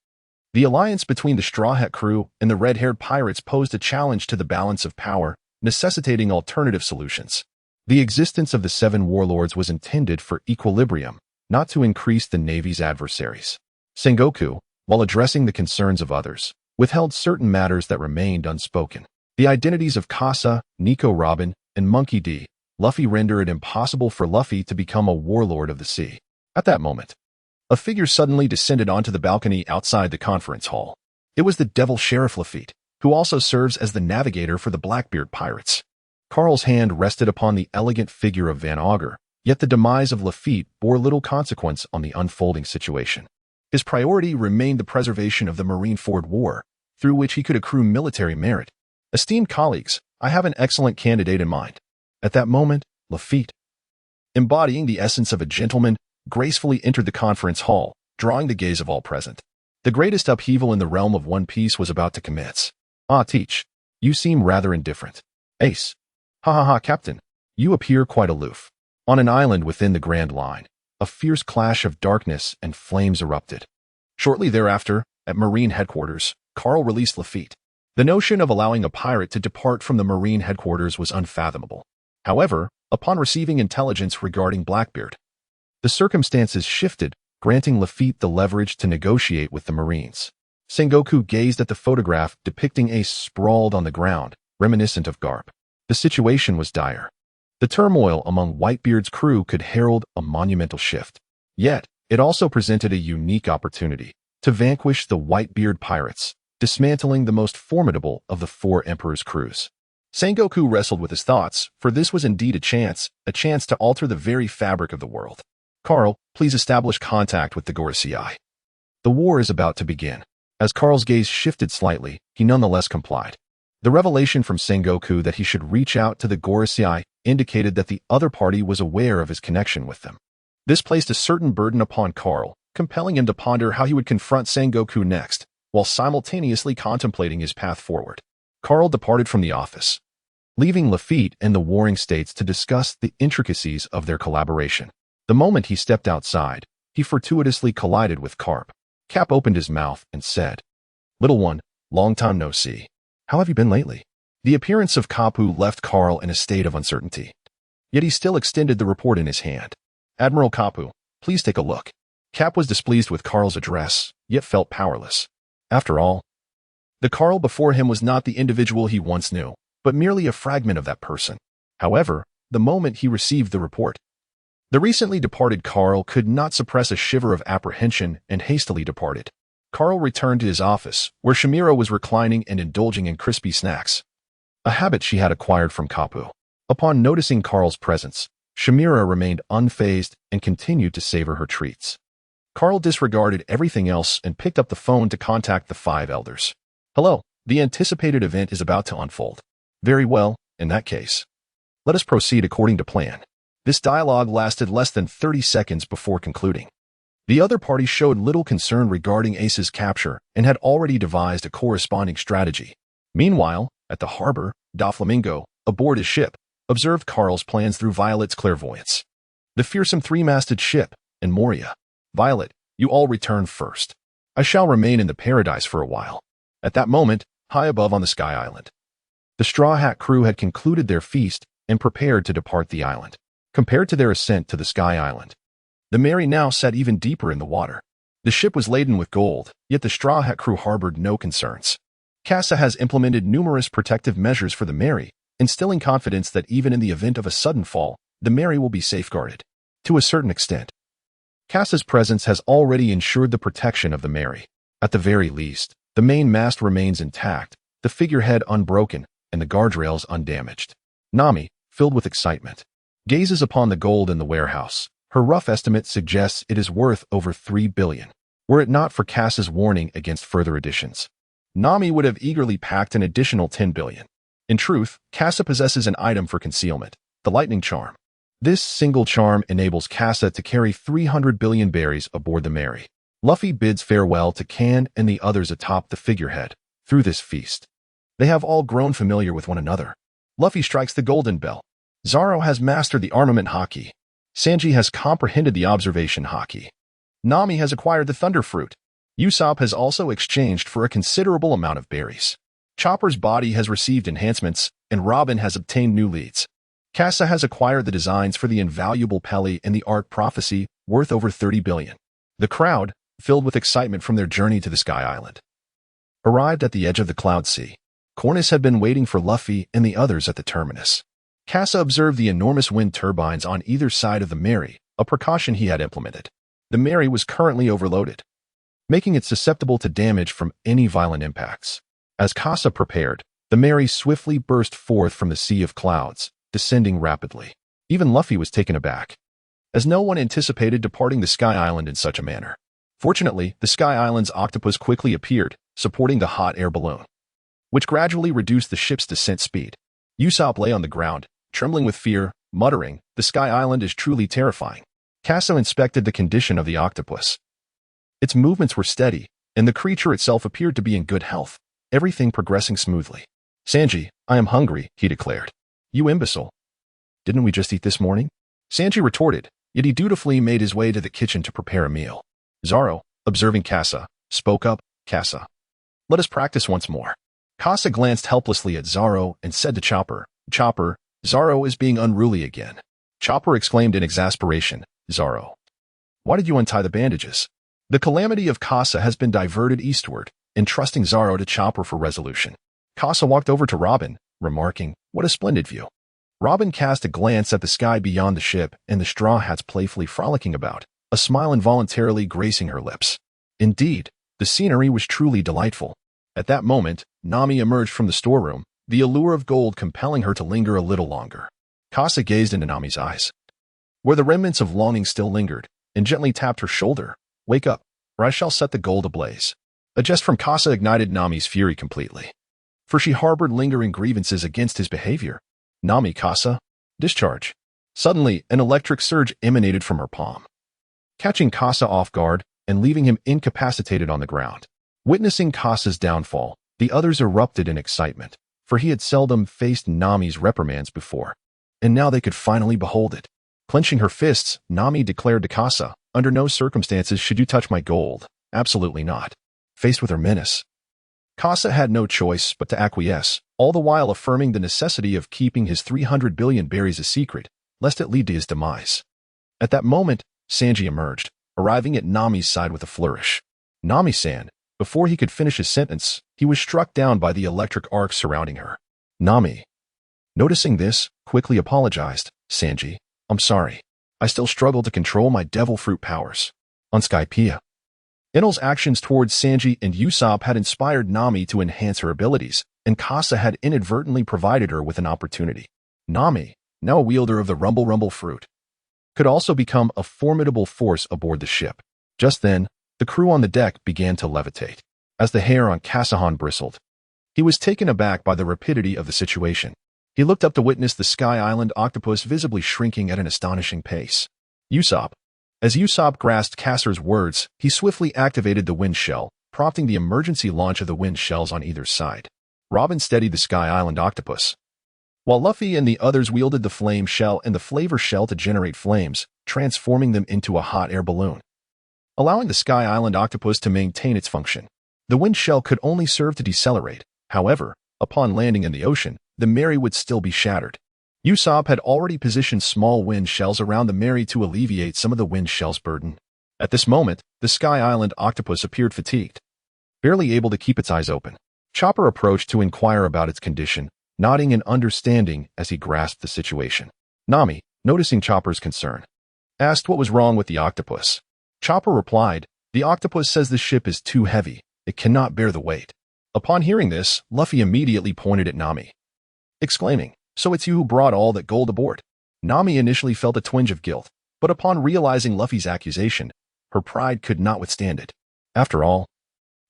The alliance between the Straw Hat crew and the red-haired pirates posed a challenge to the balance of power, necessitating alternative solutions. The existence of the 7 warlords was intended for equilibrium, not to increase the Navy's adversaries. Sengoku, while addressing the concerns of others, withheld certain matters that remained unspoken. The identities of Kasa, Nico Robin, and Monkey D. Luffy render it impossible for Luffy to become a warlord of the sea. At that moment, a figure suddenly descended onto the balcony outside the conference hall. It was the Devil Sheriff Lafitte, who also serves as the navigator for the Blackbeard pirates. Carl's hand rested upon the elegant figure of Van Augur, yet the demise of Lafitte bore little consequence on the unfolding situation. His priority remained the preservation of the Marineford War, through which he could accrue military merit. Esteemed colleagues, I have an excellent candidate in mind. At that moment, Lafitte, embodying the essence of a gentleman, gracefully entered the conference hall, drawing the gaze of all present. The greatest upheaval in the realm of One Piece was about to commence. Ah, Teach, you seem rather indifferent. Ace. Ha ha ha, Captain. You appear quite aloof. On an island within the Grand Line, a fierce clash of darkness and flames erupted. Shortly thereafter, at Marine headquarters, Carl released Lafitte. The notion of allowing a pirate to depart from the Marine headquarters was unfathomable. However, upon receiving intelligence regarding Blackbeard, the circumstances shifted, granting Lafitte the leverage to negotiate with the Marines. Sengoku gazed at the photograph depicting Ace sprawled on the ground, reminiscent of Garp. The situation was dire. The turmoil among Whitebeard's crew could herald a monumental shift. Yet, it also presented a unique opportunity to vanquish the Whitebeard pirates, dismantling the most formidable of the 4 Emperor's crews. Sengoku wrestled with his thoughts, for this was indeed a chance to alter the very fabric of the world. Carl, please establish contact with the Gorosei. The war is about to begin. As Carl's gaze shifted slightly, he nonetheless complied. The revelation from Sengoku that he should reach out to the Gorosei indicated that the other party was aware of his connection with them. This placed a certain burden upon Carl, compelling him to ponder how he would confront Sengoku next, while simultaneously contemplating his path forward. Carl departed from the office, leaving Lafitte and the Warring States to discuss the intricacies of their collaboration. The moment he stepped outside, he fortuitously collided with Garp. Cap opened his mouth and said, Little one, long time no see. How have you been lately? The appearance of Kapu left Carl in a state of uncertainty. Yet he still extended the report in his hand. Admiral Kapu, please take a look. Cap was displeased with Carl's address, yet felt powerless. After all, the Carl before him was not the individual he once knew, but merely a fragment of that person. However, the moment he received the report, the recently departed Carl could not suppress a shiver of apprehension and hastily departed. Carl returned to his office, where Shamira was reclining and indulging in crispy snacks, a habit she had acquired from Kapu. Upon noticing Carl's presence, Shamira remained unfazed and continued to savor her treats. Carl disregarded everything else and picked up the phone to contact the 5 elders. Hello, the anticipated event is about to unfold. Very well, in that case, let us proceed according to plan. This dialogue lasted less than 30 seconds before concluding. The other party showed little concern regarding Ace's capture and had already devised a corresponding strategy. Meanwhile, at the harbor, Doflamingo, aboard his ship, observed Carl's plans through Violet's clairvoyance. The fearsome 3-masted ship, and Moria. Violet, you all return first. I shall remain in the paradise for a while. At that moment, high above on the Sky Island, the Straw Hat crew had concluded their feast and prepared to depart the island. Compared to their ascent to the Sky Island, the Mary now sat even deeper in the water. The ship was laden with gold, yet the Straw Hat crew harbored no concerns. Kasa has implemented numerous protective measures for the Mary, instilling confidence that even in the event of a sudden fall, the Mary will be safeguarded. To a certain extent, Kasa's presence has already ensured the protection of the Mary. At the very least, the main mast remains intact, the figurehead unbroken, and the guardrails undamaged. Nami, filled with excitement, gazes upon the gold in the warehouse. Her rough estimate suggests it is worth over 3 billion. Were it not for Kasa's warning against further additions, Nami would have eagerly packed an additional 10 billion. In truth, Kasa possesses an item for concealment, the lightning charm. This single charm enables Kasa to carry 300 billion berries aboard the Mary. Luffy bids farewell to Can and the others atop the figurehead. Through this feast, they have all grown familiar with one another. Luffy strikes the golden bell. Zoro has mastered the armament haki. Sanji has comprehended the observation haki. Nami has acquired the thunder fruit. Usopp has also exchanged for a considerable amount of berries. Chopper's body has received enhancements, and Robin has obtained new leads. Kasa has acquired the designs for the invaluable Peli and the Art Prophecy, worth over 30 billion. The crowd, filled with excitement from their journey to the Sky Island, arrived at the edge of the Cloud Sea. Cornus had been waiting for Luffy and the others at the terminus. Kasa observed the enormous wind turbines on either side of the Mary, a precaution he had implemented. The Mary was currently overloaded, making it susceptible to damage from any violent impacts. As Kasa prepared, the Mary swiftly burst forth from the sea of clouds, descending rapidly. Even Luffy was taken aback, as no one anticipated departing the Sky Island in such a manner. Fortunately, the Sky Island's octopus quickly appeared, supporting the hot air balloon, which gradually reduced the ship's descent speed. Usopp lay on the ground, trembling with fear, muttering, "The Sky Island is truly terrifying." Kasa inspected the condition of the octopus. Its movements were steady, and the creature itself appeared to be in good health, everything progressing smoothly. "Sanji, I am hungry," he declared. "You imbecile. Didn't we just eat this morning?" Sanji retorted, yet he dutifully made his way to the kitchen to prepare a meal. Zoro, observing Kasa, spoke up, "Kasa, let us practice once more." Kasa glanced helplessly at Zoro and said to Chopper, "Chopper, Zoro is being unruly again." Chopper exclaimed in exasperation, "Zoro, why did you untie the bandages?" The calamity of Kasa has been diverted eastward, entrusting Zoro to Chopper for resolution. Kasa walked over to Robin, remarking, "What a splendid view." Robin cast a glance at the sky beyond the ship and the Straw Hats playfully frolicking about, a smile involuntarily gracing her lips. Indeed, the scenery was truly delightful. At that moment, Nami emerged from the storeroom, the allure of gold compelling her to linger a little longer. Kasa gazed into Nami's eyes, where the remnants of longing still lingered, and gently tapped her shoulder. "Wake up, or I shall set the gold ablaze." A jest from Kasa ignited Nami's fury completely, for she harbored lingering grievances against his behavior. "Nami, Kasa, discharge." Suddenly, an electric surge emanated from her palm, catching Kasa off guard and leaving him incapacitated on the ground. Witnessing Kasa's downfall, the others erupted in excitement, for he had seldom faced Nami's reprimands before, and now they could finally behold it. Clenching her fists, Nami declared to Kasa, "Under no circumstances should you touch my gold. Absolutely not." Faced with her menace, Kasa had no choice but to acquiesce, all the while affirming the necessity of keeping his 300 billion berries a secret, lest it lead to his demise. At that moment, Sanji emerged, arriving at Nami's side with a flourish. "Nami-san." Before he could finish his sentence, he was struck down by the electric arc surrounding her. Nami, noticing this, quickly apologized. "Sanji, I'm sorry. I still struggle to control my devil fruit powers." On Skypiea, Enel's actions towards Sanji and Usopp had inspired Nami to enhance her abilities, and Kasa had inadvertently provided her with an opportunity. Nami, now a wielder of the Rumble fruit, could also become a formidable force aboard the ship. Just then, the crew on the deck began to levitate. As the hair on Kasahan bristled, he was taken aback by the rapidity of the situation. He looked up to witness the Sky Island octopus visibly shrinking at an astonishing pace. As Usopp grasped Kasa's words, he swiftly activated the wind shell, prompting the emergency launch of the wind shells on either side. Robin steadied the Sky Island octopus, while Luffy and the others wielded the flame shell and the flavor shell to generate flames, transforming them into a hot air balloon, allowing the Sky Island octopus to maintain its function. The wind shell could only serve to decelerate. However, upon landing in the ocean, the Mary would still be shattered. Usopp had already positioned small wind shells around the Mary to alleviate some of the wind shell's burden. At this moment, the Sky Island octopus appeared fatigued, barely able to keep its eyes open. Chopper approached to inquire about its condition, nodding in understanding as he grasped the situation. Nami, noticing Chopper's concern, asked what was wrong with the octopus. Chopper replied, "The octopus says the ship is too heavy. It cannot bear the weight." Upon hearing this, Luffy immediately pointed at Nami, exclaiming, "So it's you who brought all that gold aboard?" Nami initially felt a twinge of guilt, but upon realizing Luffy's accusation, her pride could not withstand it. After all,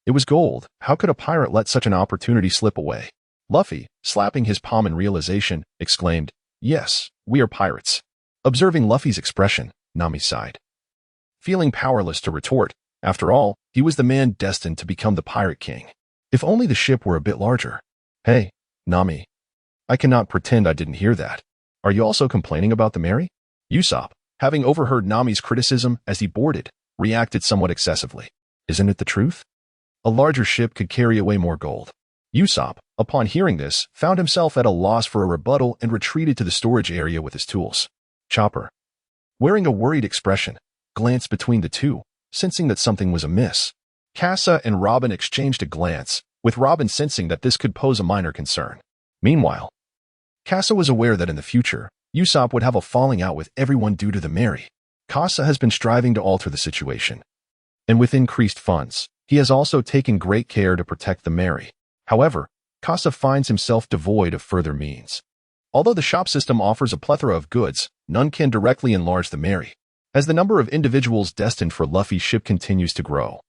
it was gold. How could a pirate let such an opportunity slip away? Luffy, slapping his palm in realization, exclaimed, "Yes, we are pirates." Observing Luffy's expression, Nami sighed, feeling powerless to retort. After all, he was the man destined to become the Pirate King. If only the ship were a bit larger. "Hey, Nami. I cannot pretend I didn't hear that. Are you also complaining about the Mary?" Usopp, having overheard Nami's criticism as he boarded, reacted somewhat excessively. "Isn't it the truth? A larger ship could carry away more gold." Usopp, upon hearing this, found himself at a loss for a rebuttal and retreated to the storage area with his tools. Chopper, wearing a worried expression, glanced between the two, sensing that something was amiss. Kasa and Robin exchanged a glance, with Robin sensing that this could pose a minor concern. Meanwhile, Kasa was aware that in the future, Usopp would have a falling out with everyone due to the Mary. Kasa has been striving to alter the situation, and with increased funds, he has also taken great care to protect the Mary. However, Kasa finds himself devoid of further means. Although the shop system offers a plethora of goods, none can directly enlarge the Mary. As the number of individuals destined for Luffy's ship continues to grow,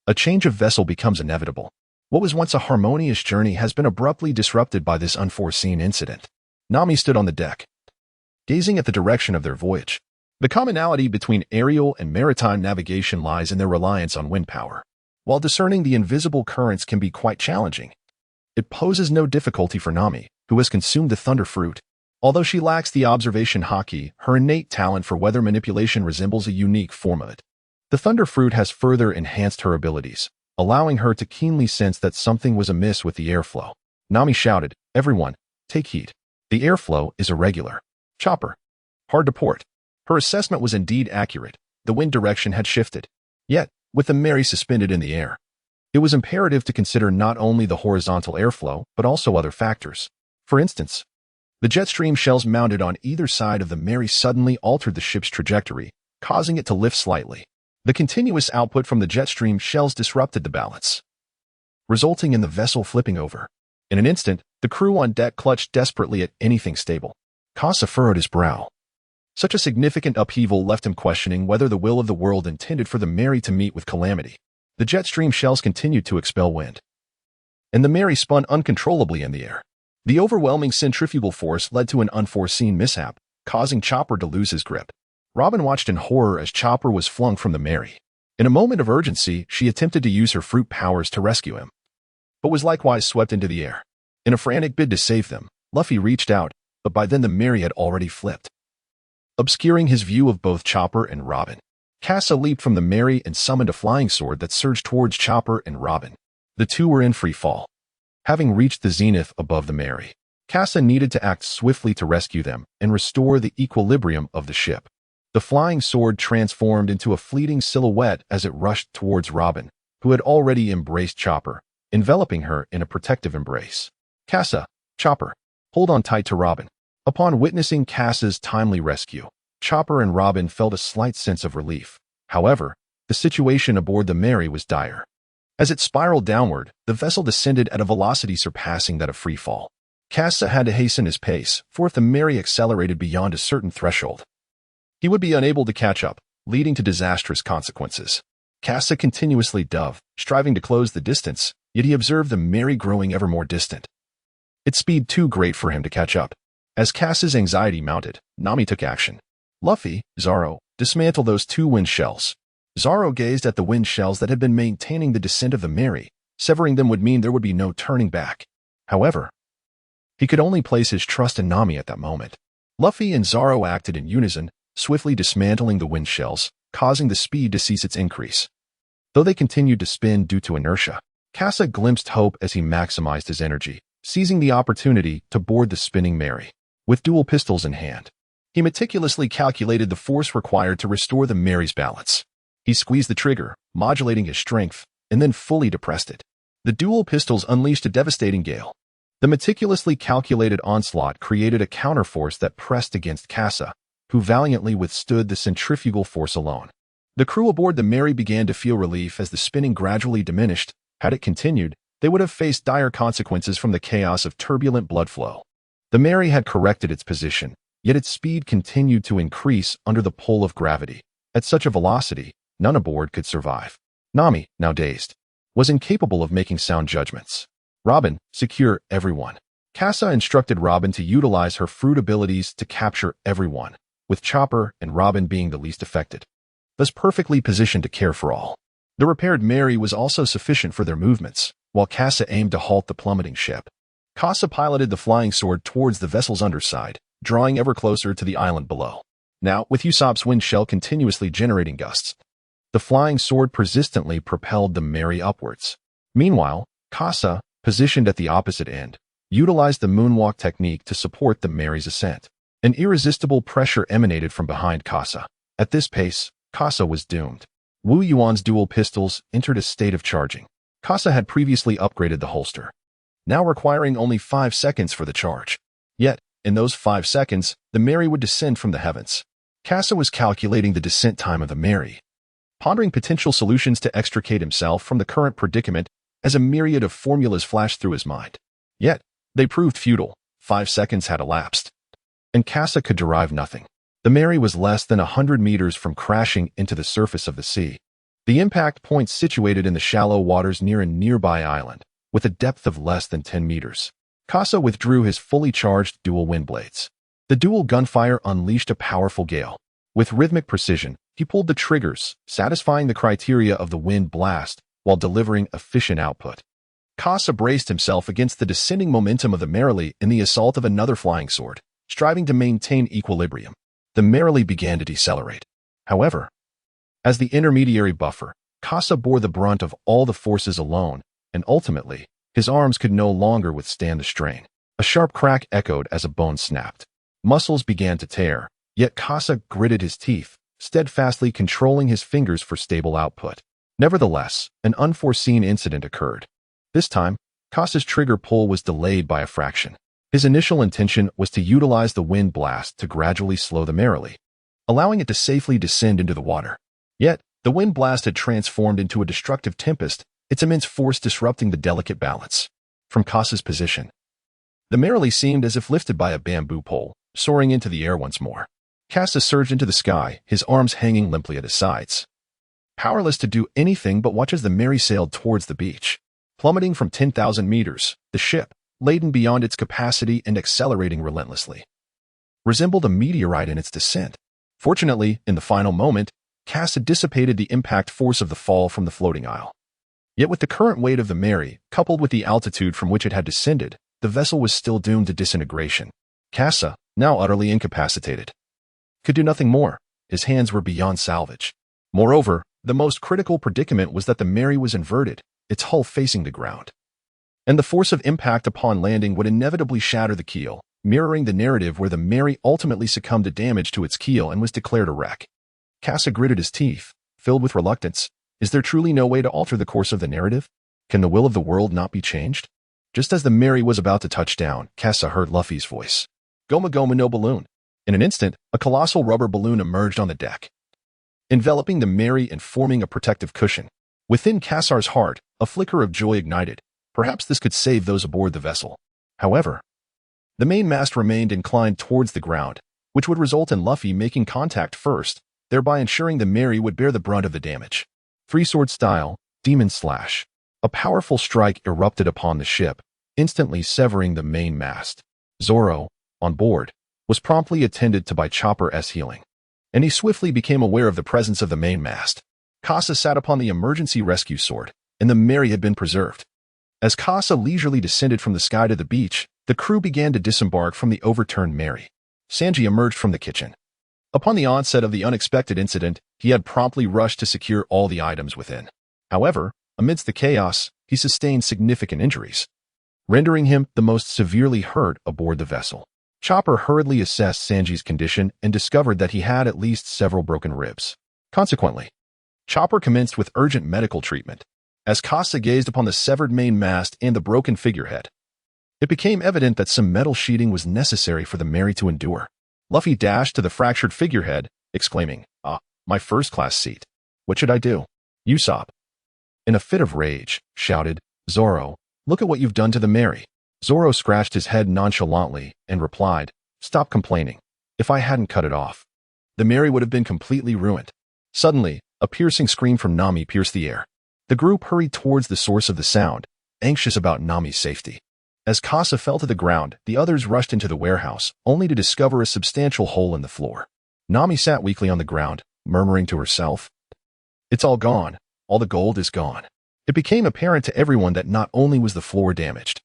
a change of vessel becomes inevitable. What was once a harmonious journey has been abruptly disrupted by this unforeseen incident. Nami stood on the deck, gazing at the direction of their voyage. The commonality between aerial and maritime navigation lies in their reliance on wind power. While discerning the invisible currents can be quite challenging, it poses no difficulty for Nami, who has consumed the thunder fruit. Although she lacks the observation haki, her innate talent for weather manipulation resembles a unique form of it. The thunder fruit has further enhanced her abilities, allowing her to keenly sense that something was amiss with the airflow. Nami shouted, "Everyone, take heed. The airflow is irregular. Chopper, hard to port." Her assessment was indeed accurate. The wind direction had shifted. Yet, with the Mary suspended in the air, it was imperative to consider not only the horizontal airflow, but also other factors. For instance, the jet stream shells mounted on either side of the Mary suddenly altered the ship's trajectory, causing it to lift slightly. The continuous output from the jet stream shells disrupted the balance, resulting in the vessel flipping over. In an instant, the crew on deck clutched desperately at anything stable. Kasa furrowed his brow. Such a significant upheaval left him questioning whether the will of the world intended for the Mary to meet with calamity. The jet stream shells continued to expel wind, and the Mary spun uncontrollably in the air. The overwhelming centrifugal force led to an unforeseen mishap, causing Chopper to lose his grip. Robin watched in horror as Chopper was flung from the Mary. In a moment of urgency, she attempted to use her fruit powers to rescue him, but was likewise swept into the air. In a frantic bid to save them, Luffy reached out, but by then the Mary had already flipped, obscuring his view of both Chopper and Robin. Kasa leaped from the Mary and summoned a flying sword that surged towards Chopper and Robin. The two were in free fall. Having reached the zenith above the Mary, Kasa needed to act swiftly to rescue them and restore the equilibrium of the ship. The flying sword transformed into a fleeting silhouette as it rushed towards Robin, who had already embraced Chopper, enveloping her in a protective embrace. "Kasa, Chopper, hold on tight to Robin." Upon witnessing Kasa's timely rescue, Chopper and Robin felt a slight sense of relief. However, the situation aboard the Mary was dire. As it spiraled downward, the vessel descended at a velocity surpassing that of free fall. Kasa had to hasten his pace, for if the Mary accelerated beyond a certain threshold, he would be unable to catch up, leading to disastrous consequences. Kasa continuously dove, striving to close the distance, yet he observed the Mary growing ever more distant, its speed too great for him to catch up. As Kasa's anxiety mounted, Nami took action. "Luffy, Zoro, dismantle those two wind shells." Zoro gazed at the wind shells that had been maintaining the descent of the Mary. Severing them would mean there would be no turning back. However, he could only place his trust in Nami at that moment. Luffy and Zoro acted in unison, swiftly dismantling the wind shells, causing the speed to cease its increase. Though they continued to spin due to inertia, Kasa glimpsed hope as he maximized his energy, seizing the opportunity to board the spinning Mary. With dual pistols in hand, he meticulously calculated the force required to restore the Mary's balance. He squeezed the trigger, modulating his strength, and then fully depressed it. The dual pistols unleashed a devastating gale. The meticulously calculated onslaught created a counterforce that pressed against Kasa, who valiantly withstood the centrifugal force alone. The crew aboard the Mary began to feel relief as the spinning gradually diminished. Had it continued, they would have faced dire consequences from the chaos of turbulent blood flow. The Mary had corrected its position, yet its speed continued to increase under the pull of gravity. At such a velocity, none aboard could survive. Nami, now dazed, was incapable of making sound judgments. Robin, secure everyone. Kasa instructed Robin to utilize her fruit abilities to capture everyone, with Chopper and Robin being the least affected, thus perfectly positioned to care for all. The repaired Mary was also sufficient for their movements, while Kasa aimed to halt the plummeting ship. Kasa piloted the flying sword towards the vessel's underside, drawing ever closer to the island below. Now, with Usopp's wind shell continuously generating gusts, the flying sword persistently propelled the Mary upwards. Meanwhile, Kasa, positioned at the opposite end, utilized the moonwalk technique to support the Mary's ascent. An irresistible pressure emanated from behind Kasa. At this pace, Kasa was doomed. Wu Yuan's dual pistols entered a state of charging. Kasa had previously upgraded the holster, now requiring only 5 seconds for the charge. Yet, in those 5 seconds, the Mary would descend from the heavens. Kasa was calculating the descent time of the Mary, pondering potential solutions to extricate himself from the current predicament as a myriad of formulas flashed through his mind. Yet, they proved futile. 5 seconds had elapsed, and Kasa could derive nothing. The Mary was less than 100 meters from crashing into the surface of the sea. The impact point situated in the shallow waters near a nearby island, with a depth of less than 10 meters. Kasa withdrew his fully charged dual wind blades. The dual gunfire unleashed a powerful gale. With rhythmic precision, he pulled the triggers, satisfying the criteria of the wind blast while delivering efficient output. Kasa braced himself against the descending momentum of the Merrily in the assault of another flying sword, striving to maintain equilibrium. The Merrily began to decelerate. However, as the intermediary buffer, Kasa bore the brunt of all the forces alone, and ultimately, his arms could no longer withstand the strain. A sharp crack echoed as a bone snapped. Muscles began to tear, yet Kasa gritted his teeth, steadfastly controlling his fingers for stable output. Nevertheless, an unforeseen incident occurred. This time, Kasa's trigger pull was delayed by a fraction. His initial intention was to utilize the wind blast to gradually slow the Merrily, allowing it to safely descend into the water. Yet, the wind blast had transformed into a destructive tempest, its immense force disrupting the delicate balance. From Kasa's position, the Merrily seemed as if lifted by a bamboo pole, soaring into the air once more. Kasa surged into the sky, his arms hanging limply at his sides, powerless to do anything but watch as the Mary sailed towards the beach. Plummeting from 10,000 meters, the ship, laden beyond its capacity and accelerating relentlessly, resembled a meteorite in its descent. Fortunately, in the final moment, Kasa dissipated the impact force of the fall from the floating isle. Yet with the current weight of the Mary, coupled with the altitude from which it had descended, the vessel was still doomed to disintegration. Kasa, now utterly incapacitated, could do nothing more. His hands were beyond salvage. Moreover, the most critical predicament was that the Mary was inverted, its hull facing the ground, and the force of impact upon landing would inevitably shatter the keel, mirroring the narrative where the Mary ultimately succumbed to damage to its keel and was declared a wreck. Kasa gritted his teeth, filled with reluctance. Is there truly no way to alter the course of the narrative? Can the will of the world not be changed? Just as the Mary was about to touch down, Kasa heard Luffy's voice. Goma Goma no balloon. In an instant, a colossal rubber balloon emerged on the deck, enveloping the Mary and forming a protective cushion. Within Kasar's heart, a flicker of joy ignited. Perhaps this could save those aboard the vessel. However, the mainmast remained inclined towards the ground, which would result in Luffy making contact first, thereby ensuring the Mary would bear the brunt of the damage. Three-sword style, Demon Slash. A powerful strike erupted upon the ship, instantly severing the mainmast. Zoro, on board, was promptly attended to by Chopper's healing, and he swiftly became aware of the presence of the mainmast. Kasa sat upon the emergency rescue sword, and the Mary had been preserved. As Kasa leisurely descended from the sky to the beach, the crew began to disembark from the overturned Mary. Sanji emerged from the kitchen. Upon the onset of the unexpected incident, he had promptly rushed to secure all the items within. However, amidst the chaos, he sustained significant injuries, rendering him the most severely hurt aboard the vessel. Chopper hurriedly assessed Sanji's condition and discovered that he had at least several broken ribs. Consequently, Chopper commenced with urgent medical treatment. As Kasa gazed upon the severed main mast and the broken figurehead, it became evident that some metal sheeting was necessary for the Mary to endure. Luffy dashed to the fractured figurehead, exclaiming, "Ah, my first-class seat. What should I do?" Usopp, in a fit of rage, shouted, "Zoro, look at what you've done to the Mary." Zoro scratched his head nonchalantly and replied, "Stop complaining. If I hadn't cut it off, the Mary would have been completely ruined." Suddenly, a piercing scream from Nami pierced the air. The group hurried towards the source of the sound, anxious about Nami's safety. As Kasa fell to the ground, the others rushed into the warehouse, only to discover a substantial hole in the floor. Nami sat weakly on the ground, murmuring to herself, "It's all gone. All the gold is gone." It became apparent to everyone that not only was the floor damaged,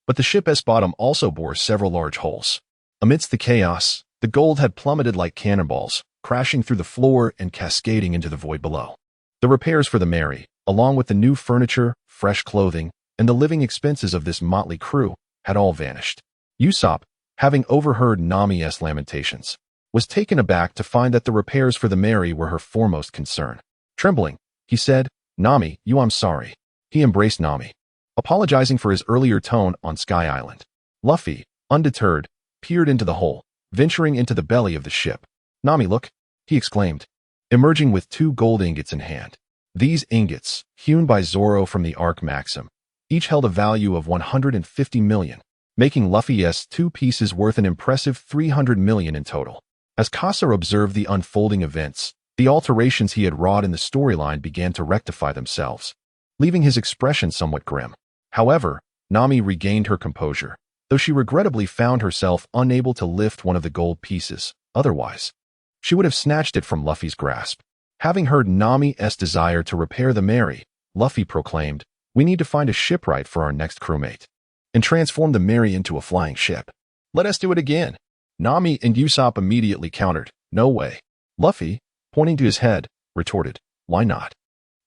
but the ship's bottom also bore several large holes. Amidst the chaos, the gold had plummeted like cannonballs, crashing through the floor and cascading into the void below. The repairs for the Mary, along with the new furniture, fresh clothing, and the living expenses of this motley crew, had all vanished. Usopp, having overheard Nami's lamentations, was taken aback to find that the repairs for the Mary were her foremost concern. Trembling, he said, "Nami, I'm sorry." He embraced Nami, apologizing for his earlier tone on Sky Island. Luffy, undeterred, peered into the hole, venturing into the belly of the ship. "Nami, look," he exclaimed, emerging with 2 gold ingots in hand. These ingots, hewn by Zoro from the Arc Maxim, each held a value of 150 million, making Luffy's 2 pieces worth an impressive 300 million in total. As Kasa observed the unfolding events, the alterations he had wrought in the storyline began to rectify themselves, leaving his expression somewhat grim. However, Nami regained her composure, though she regrettably found herself unable to lift one of the gold pieces. Otherwise, she would have snatched it from Luffy's grasp. Having heard Nami's desire to repair the Mary, Luffy proclaimed, "We need to find a shipwright for our next crewmate, and transform the Mary into a flying ship. Let us do it again." Nami and Usopp immediately countered, "No way." Luffy, pointing to his head, retorted, "Why not?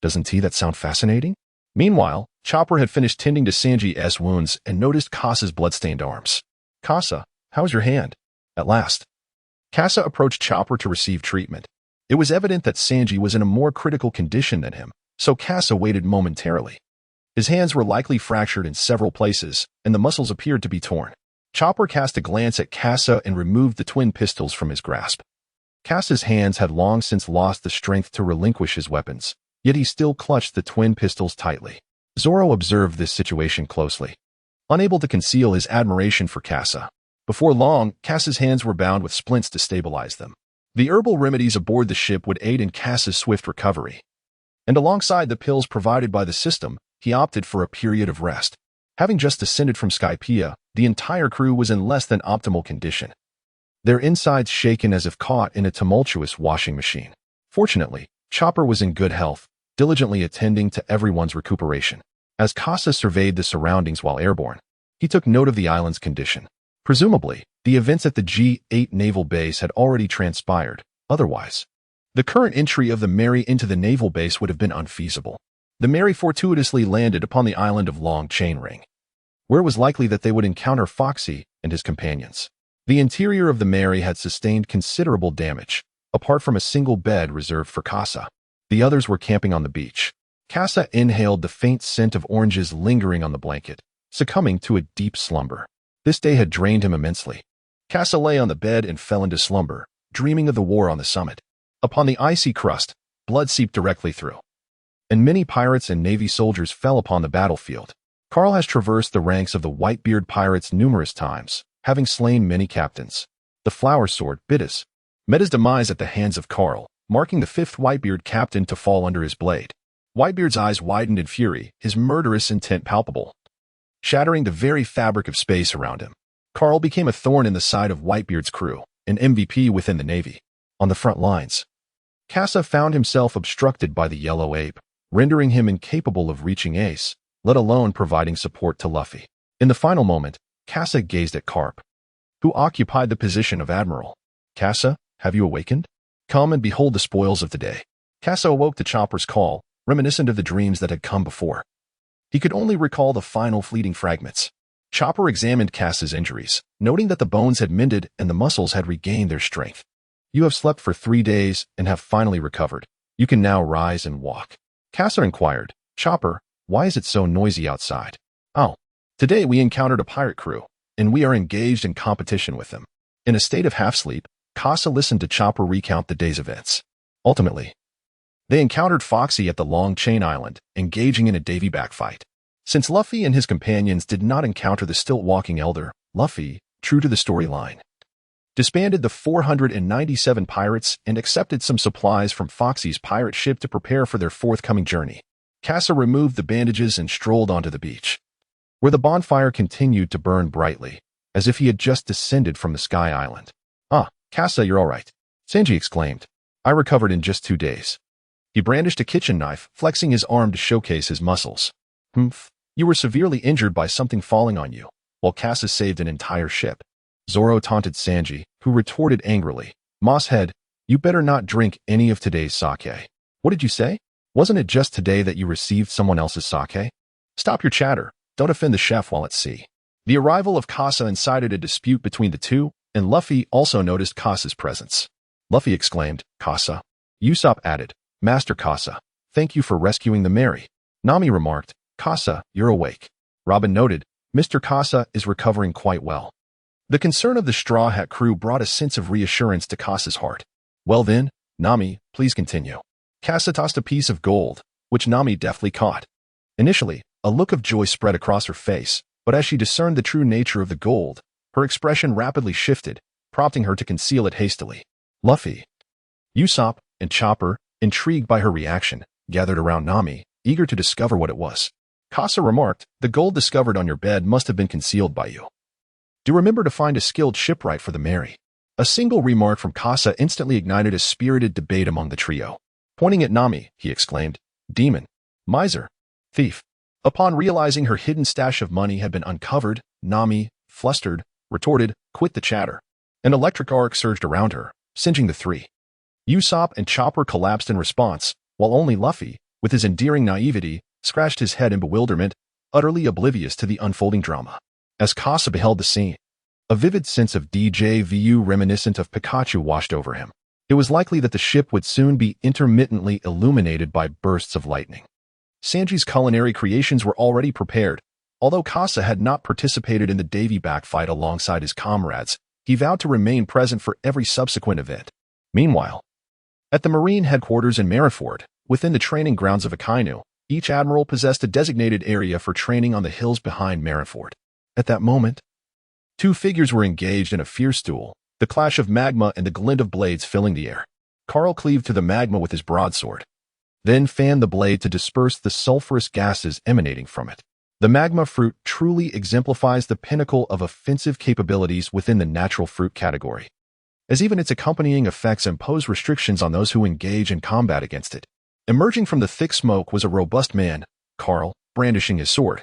Doesn't that sound fascinating?" Meanwhile, Chopper had finished tending to Sanji's wounds and noticed Kasa's bloodstained arms. "Kasa, how's your hand?" At last, Kasa approached Chopper to receive treatment. It was evident that Sanji was in a more critical condition than him, so Kasa waited momentarily. His hands were likely fractured in several places, and the muscles appeared to be torn. Chopper cast a glance at Kasa and removed the twin pistols from his grasp. Kasa's hands had long since lost the strength to relinquish his weapons, yet he still clutched the twin pistols tightly. Zoro observed this situation closely, unable to conceal his admiration for Kasa. Before long, Kasa's hands were bound with splints to stabilize them. The herbal remedies aboard the ship would aid in Kasa's swift recovery, and alongside the pills provided by the system, he opted for a period of rest. Having just descended from Skypiea, the entire crew was in less than optimal condition, their insides shaken as if caught in a tumultuous washing machine. Fortunately, Chopper was in good health, diligently attending to everyone's recuperation. As Kasa surveyed the surroundings while airborne, he took note of the island's condition. Presumably, the events at the G8 naval base had already transpired. Otherwise, the current entry of the Mary into the naval base would have been unfeasible. The Mary fortuitously landed upon the island of Long Chain Ring, where it was likely that they would encounter Foxy and his companions. The interior of the Mary had sustained considerable damage. Apart from a single bed reserved for Kasa, the others were camping on the beach. Kasa inhaled the faint scent of oranges lingering on the blanket, succumbing to a deep slumber. This day had drained him immensely. Kasa lay on the bed and fell into slumber, dreaming of the war on the summit. Upon the icy crust, blood seeped directly through, and many pirates and Navy soldiers fell upon the battlefield. Carl has traversed the ranks of the Whitebeard pirates numerous times, having slain many captains. The flower sword, Bidas, met his demise at the hands of Carl, marking the 5th Whitebeard captain to fall under his blade. Whitebeard's eyes widened in fury, his murderous intent palpable, shattering the very fabric of space around him. Carl became a thorn in the side of Whitebeard's crew, an MVP within the Navy. On the front lines, Kasa found himself obstructed by the Yellow Ape, rendering him incapable of reaching Ace, let alone providing support to Luffy. In the final moment, Kasa gazed at Garp, who occupied the position of Admiral. "Kasa, have you awakened? Come and behold the spoils of the day." Kasa awoke to Chopper's call, reminiscent of the dreams that had come before. He could only recall the final fleeting fragments. Chopper examined Kasa's injuries, noting that the bones had mended and the muscles had regained their strength. "You have slept for 3 days and have finally recovered. You can now rise and walk. Kasa inquired, Chopper, why is it so noisy outside? Oh, today we encountered a pirate crew, and we are engaged in competition with them. In a state of half-sleep, Kasa listened to Chopper recount the day's events. Ultimately, they encountered Foxy at the Long Chain Island, engaging in a davy-back fight. Since Luffy and his companions did not encounter the still-walking elder, Luffy, true to the storyline, disbanded the 497 pirates and accepted some supplies from Foxy's pirate ship to prepare for their forthcoming journey. Kasa removed the bandages and strolled onto the beach, where the bonfire continued to burn brightly, as if he had just descended from the Sky Island. Ah, Kasa, you're all right, Sanji exclaimed. I recovered in just 2 days. He brandished a kitchen knife, flexing his arm to showcase his muscles. Humph, you were severely injured by something falling on you, while Kasa saved an entire ship. Zoro taunted Sanji, who retorted angrily, Mosshead, you better not drink any of today's sake. What did you say? Wasn't it just today that you received someone else's sake? Stop your chatter. Don't offend the chef while at sea. The arrival of Kasa incited a dispute between the two, and Luffy also noticed Kasa's presence. Luffy exclaimed, Kasa. Usopp added, Master Kasa, thank you for rescuing the Mary. Nami remarked, Kasa, you're awake. Robin noted, Mr. Kasa is recovering quite well. The concern of the Straw Hat crew brought a sense of reassurance to Kasa's heart. Well then, Nami, please continue. Kasa tossed a piece of gold, which Nami deftly caught. Initially, a look of joy spread across her face, but as she discerned the true nature of the gold, her expression rapidly shifted, prompting her to conceal it hastily. Luffy, Usopp, and Chopper, intrigued by her reaction, gathered around Nami, eager to discover what it was. Kasa remarked, the gold discovered on your bed must have been concealed by you. Do remember to find a skilled shipwright for the Mary. A single remark from Kasa instantly ignited a spirited debate among the trio. Pointing at Nami, he exclaimed, Demon, miser, thief. Upon realizing her hidden stash of money had been uncovered, Nami, flustered, retorted, quit the chatter. An electric arc surged around her, singeing the three. Usopp and Chopper collapsed in response, while only Luffy, with his endearing naivety, scratched his head in bewilderment, utterly oblivious to the unfolding drama. As Kasa beheld the scene, a vivid sense of déjà vu reminiscent of Pikachu washed over him. It was likely that the ship would soon be intermittently illuminated by bursts of lightning. Sanji's culinary creations were already prepared. Although Kasa had not participated in the davy-back fight alongside his comrades, he vowed to remain present for every subsequent event. Meanwhile, at the Marine headquarters in Marineford, within the training grounds of Akainu, each admiral possessed a designated area for training on the hills behind Marineford. At that moment, two figures were engaged in a fierce duel, the clash of magma and the glint of blades filling the air. Carl cleaved to the magma with his broadsword, then fanned the blade to disperse the sulfurous gases emanating from it. The magma fruit truly exemplifies the pinnacle of offensive capabilities within the natural fruit category, as even its accompanying effects impose restrictions on those who engage in combat against it. Emerging from the thick smoke was a robust man, Carl, brandishing his sword.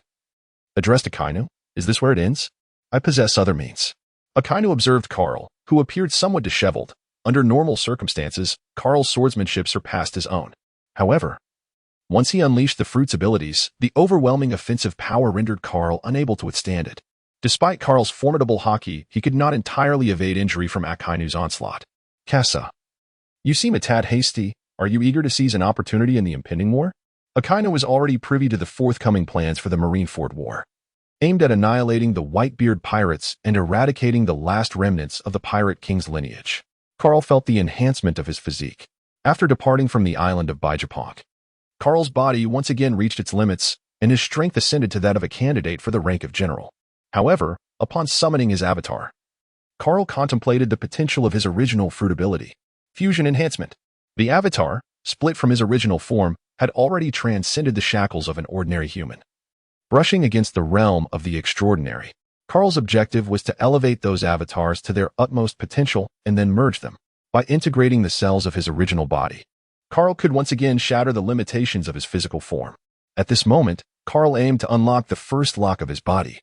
Addressed to Akainu, is this where it ends? I possess other means. Akainu observed Carl, who appeared somewhat disheveled. Under normal circumstances, Carl's swordsmanship surpassed his own. However, once he unleashed the fruit's abilities, the overwhelming offensive power rendered Carl unable to withstand it. Despite Carl's formidable haki, he could not entirely evade injury from Akainu's onslaught. Kasa, you seem a tad hasty. Are you eager to seize an opportunity in the impending war? Akainu was already privy to the forthcoming plans for the Marineford War, aimed at annihilating the Whitebeard pirates and eradicating the last remnants of the Pirate King's lineage. Carl felt the enhancement of his physique. After departing from the island of Bijapok, Carl's body once again reached its limits, and his strength ascended to that of a candidate for the rank of general. However, upon summoning his avatar, Carl contemplated the potential of his original fruit ability, fusion enhancement. The avatar, split from his original form, had already transcended the shackles of an ordinary human, brushing against the realm of the extraordinary. Carl's objective was to elevate those avatars to their utmost potential and then merge them. By integrating the cells of his original body, Carl could once again shatter the limitations of his physical form. At this moment, Carl aimed to unlock the first lock of his body,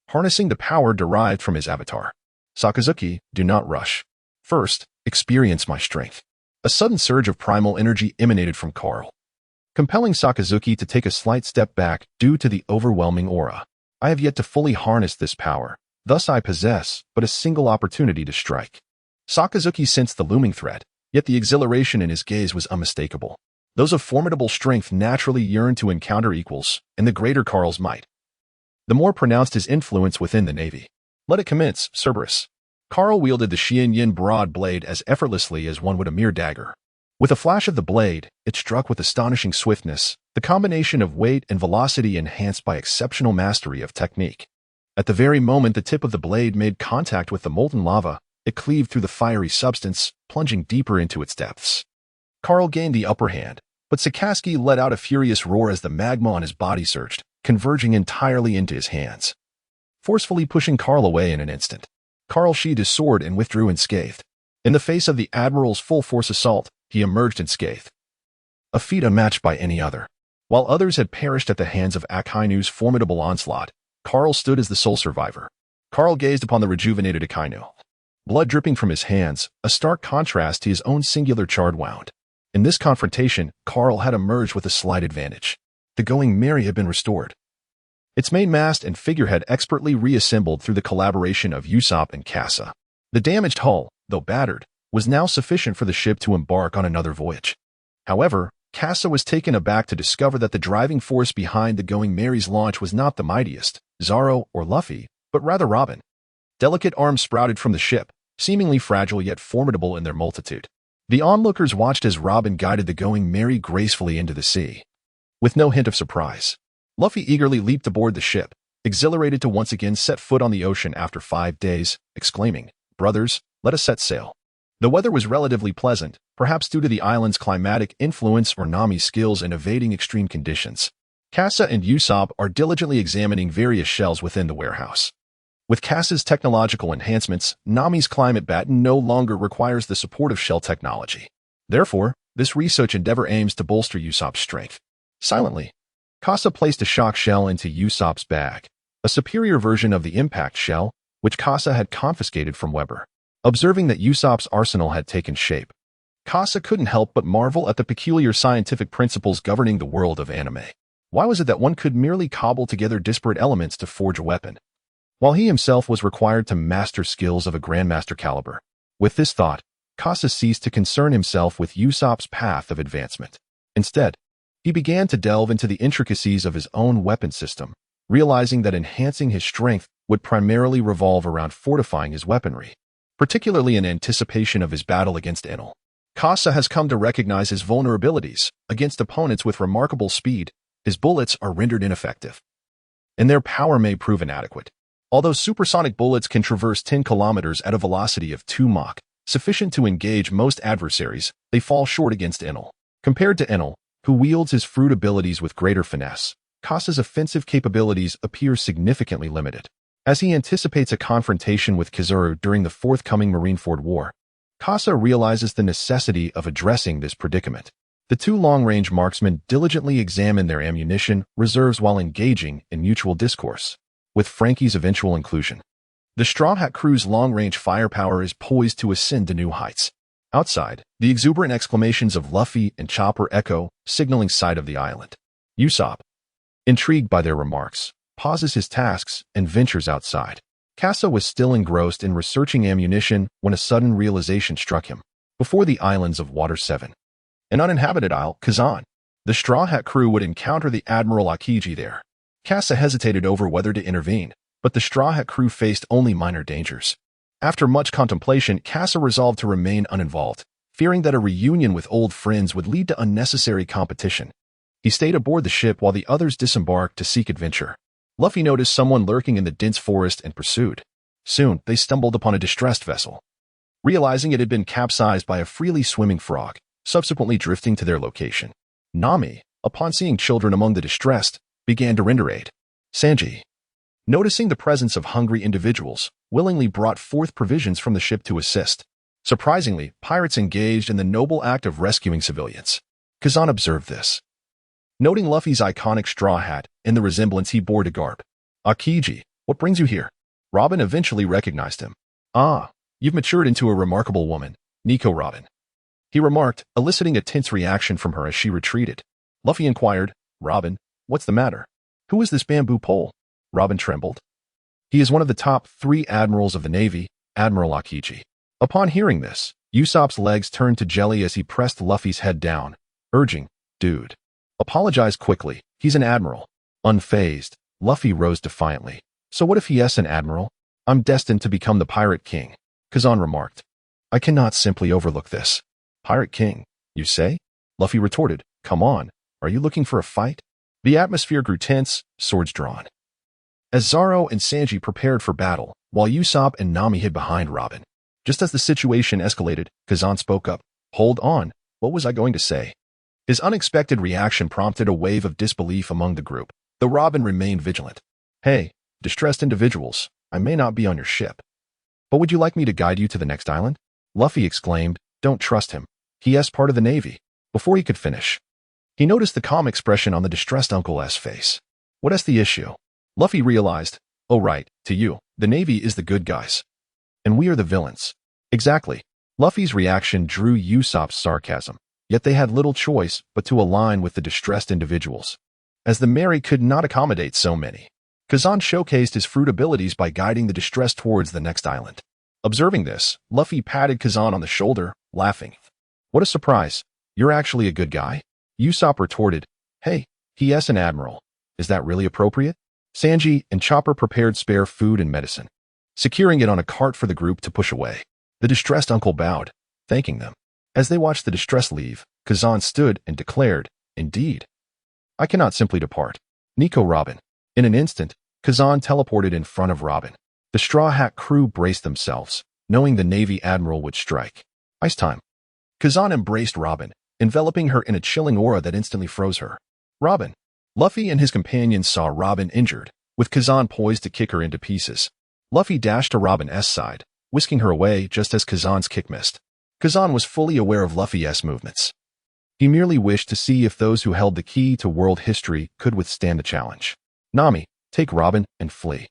harnessing the power derived from his avatar. Sakazuki, do not rush. First, experience my strength. A sudden surge of primal energy emanated from Carl, compelling Sakazuki to take a slight step back due to the overwhelming aura. I have yet to fully harness this power, thus I possess but a single opportunity to strike. Sakazuki sensed the looming threat, Yet the exhilaration in his gaze was unmistakable. Those of formidable strength naturally yearned to encounter equals, and the greater Carl's might, the more pronounced his influence within the navy. Let it commence, Cerberus. Carl wielded the Yin broad blade as effortlessly as one would a mere dagger. With a flash of the blade, it struck with astonishing swiftness, the combination of weight and velocity enhanced by exceptional mastery of technique. At the very moment the tip of the blade made contact with the molten lava, it cleaved through the fiery substance, plunging deeper into its depths. Carl gained the upper hand, but Sakaski let out a furious roar as the magma on his body surged, converging entirely into his hands, forcefully pushing Carl away in an instant. Carl sheathed his sword and withdrew unscathed. In the face of the Admiral's full-force assault, he emerged unscathed, a feat unmatched by any other. While others had perished at the hands of Akainu's formidable onslaught, Carl stood as the sole survivor. Carl gazed upon the rejuvenated Akainu, blood dripping from his hands, a stark contrast to his own singular charred wound. In this confrontation, Carl had emerged with a slight advantage. The Going Merry had been restored, its mainmast and figurehead expertly reassembled through the collaboration of Usopp and Kasa. The damaged hull, though battered, was now sufficient for the ship to embark on another voyage. However, Kasa was taken aback to discover that the driving force behind the Going Merry's launch was not the mightiest, Zoro or Luffy, but rather Robin. Delicate arms sprouted from the ship, seemingly fragile yet formidable in their multitude. The onlookers watched as Robin guided the Going Merry gracefully into the sea. With no hint of surprise, Luffy eagerly leaped aboard the ship, exhilarated to once again set foot on the ocean after 5 days, exclaiming, "Brothers, let us set sail." The weather was relatively pleasant, perhaps due to the island's climatic influence or Nami's skills in evading extreme conditions. Kasa and Usopp are diligently examining various shells within the warehouse. With Kasa's technological enhancements, Nami's climate baton no longer requires the support of shell technology. Therefore, this research endeavor aims to bolster Usopp's strength. Silently, Kasa placed a shock shell into Usopp's bag, a superior version of the impact shell, which Kasa had confiscated from Weber. Observing that Usopp's arsenal had taken shape, Kasa couldn't help but marvel at the peculiar scientific principles governing the world of anime. Why was it that one could merely cobble together disparate elements to forge a weapon, while he himself was required to master skills of a grandmaster caliber? With this thought, Kasa ceased to concern himself with Usopp's path of advancement. Instead, he began to delve into the intricacies of his own weapon system, realizing that enhancing his strength would primarily revolve around fortifying his weaponry, particularly in anticipation of his battle against Enel. Kasa has come to recognize his vulnerabilities. Against opponents with remarkable speed, his bullets are rendered ineffective, and their power may prove inadequate. Although supersonic bullets can traverse 10 kilometers at a velocity of 2 Mach, sufficient to engage most adversaries, they fall short against Enel. Compared to Enel, who wields his fruit abilities with greater finesse, Kasa's offensive capabilities appear significantly limited. As he anticipates a confrontation with Kizaru during the forthcoming Marineford War, Kasa realizes the necessity of addressing this predicament. The two long-range marksmen diligently examine their ammunition reserves while engaging in mutual discourse, with Frankie's eventual inclusion. The Straw Hat crew's long-range firepower is poised to ascend to new heights. Outside, the exuberant exclamations of Luffy and Chopper echo, signaling sight of the island. Usopp, intrigued by their remarks, pauses his tasks and ventures outside. Kasa was still engrossed in researching ammunition when a sudden realization struck him. Before the islands of Water 7, an uninhabited isle, Kazan, the Straw Hat crew would encounter the Admiral Akiji there. Kasa hesitated over whether to intervene, but the Straw Hat crew faced only minor dangers. After much contemplation, Kasa resolved to remain uninvolved, fearing that a reunion with old friends would lead to unnecessary competition. He stayed aboard the ship while the others disembarked to seek adventure. Luffy noticed someone lurking in the dense forest and pursued. Soon, they stumbled upon a distressed vessel. Realizing it had been capsized by a freely swimming frog, subsequently drifting to their location, Nami, upon seeing children among the distressed, began to render aid. Sanji, noticing the presence of hungry individuals, willingly brought forth provisions from the ship to assist. Surprisingly, pirates engaged in the noble act of rescuing civilians. Kazan observed this, noting Luffy's iconic straw hat and the resemblance he bore to Garp. "Akiji, what brings you here?" Robin eventually recognized him. "Ah, you've matured into a remarkable woman, Nico Robin," he remarked, eliciting a tense reaction from her as she retreated. Luffy inquired, "Robin, what's the matter? Who is this bamboo pole?" Robin trembled. "He is one of the top 3 admirals of the Navy, Admiral Akiji." Upon hearing this, Usopp's legs turned to jelly as he pressed Luffy's head down, urging, "Dude, apologize quickly, he's an admiral." Unfazed, Luffy rose defiantly. "So what if he is an admiral? I'm destined to become the Pirate King," Kazan remarked. "I cannot simply overlook this." "Pirate King, you say?" Luffy retorted. "Come on, are you looking for a fight?" The atmosphere grew tense, swords drawn. As Zoro and Sanji prepared for battle, while Usopp and Nami hid behind Robin. Just as the situation escalated, Kazan spoke up. "Hold on, what was I going to say?" His unexpected reaction prompted a wave of disbelief among the group, though Robin remained vigilant. "Hey, distressed individuals, I may not be on your ship. But would you like me to guide you to the next island?" Luffy exclaimed. "Don't trust him. He is part of the Navy." Before he could finish, he noticed the calm expression on the distressed Uncle S face. "What is the issue?" Luffy realized. "Oh right, to you, the Navy is the good guys. And we are the villains." "Exactly." Luffy's reaction drew Usopp's sarcasm, yet they had little choice but to align with the distressed individuals, as the Mary could not accommodate so many. Kazan showcased his fruit abilities by guiding the distressed towards the next island. Observing this, Luffy patted Kazan on the shoulder, laughing. "What a surprise. You're actually a good guy?" Usopp retorted. "Hey, he is an admiral. Is that really appropriate?" Sanji and Chopper prepared spare food and medicine, securing it on a cart for the group to push away. The distressed uncle bowed, thanking them. As they watched the distress leave, Kazan stood and declared, "Indeed, I cannot simply depart. Nico Robin." In an instant, Kazan teleported in front of Robin. The Straw Hat crew braced themselves, knowing the Navy Admiral would strike. "Ice time." Kazan embraced Robin, enveloping her in a chilling aura that instantly froze her. "Robin." Luffy and his companions saw Robin injured, with Kazan poised to kick her into pieces. Luffy dashed to Robin's side, whisking her away just as Kazan's kick missed. Kazan was fully aware of Luffy's movements. He merely wished to see if those who held the key to world history could withstand the challenge. "Nami, take Robin and flee."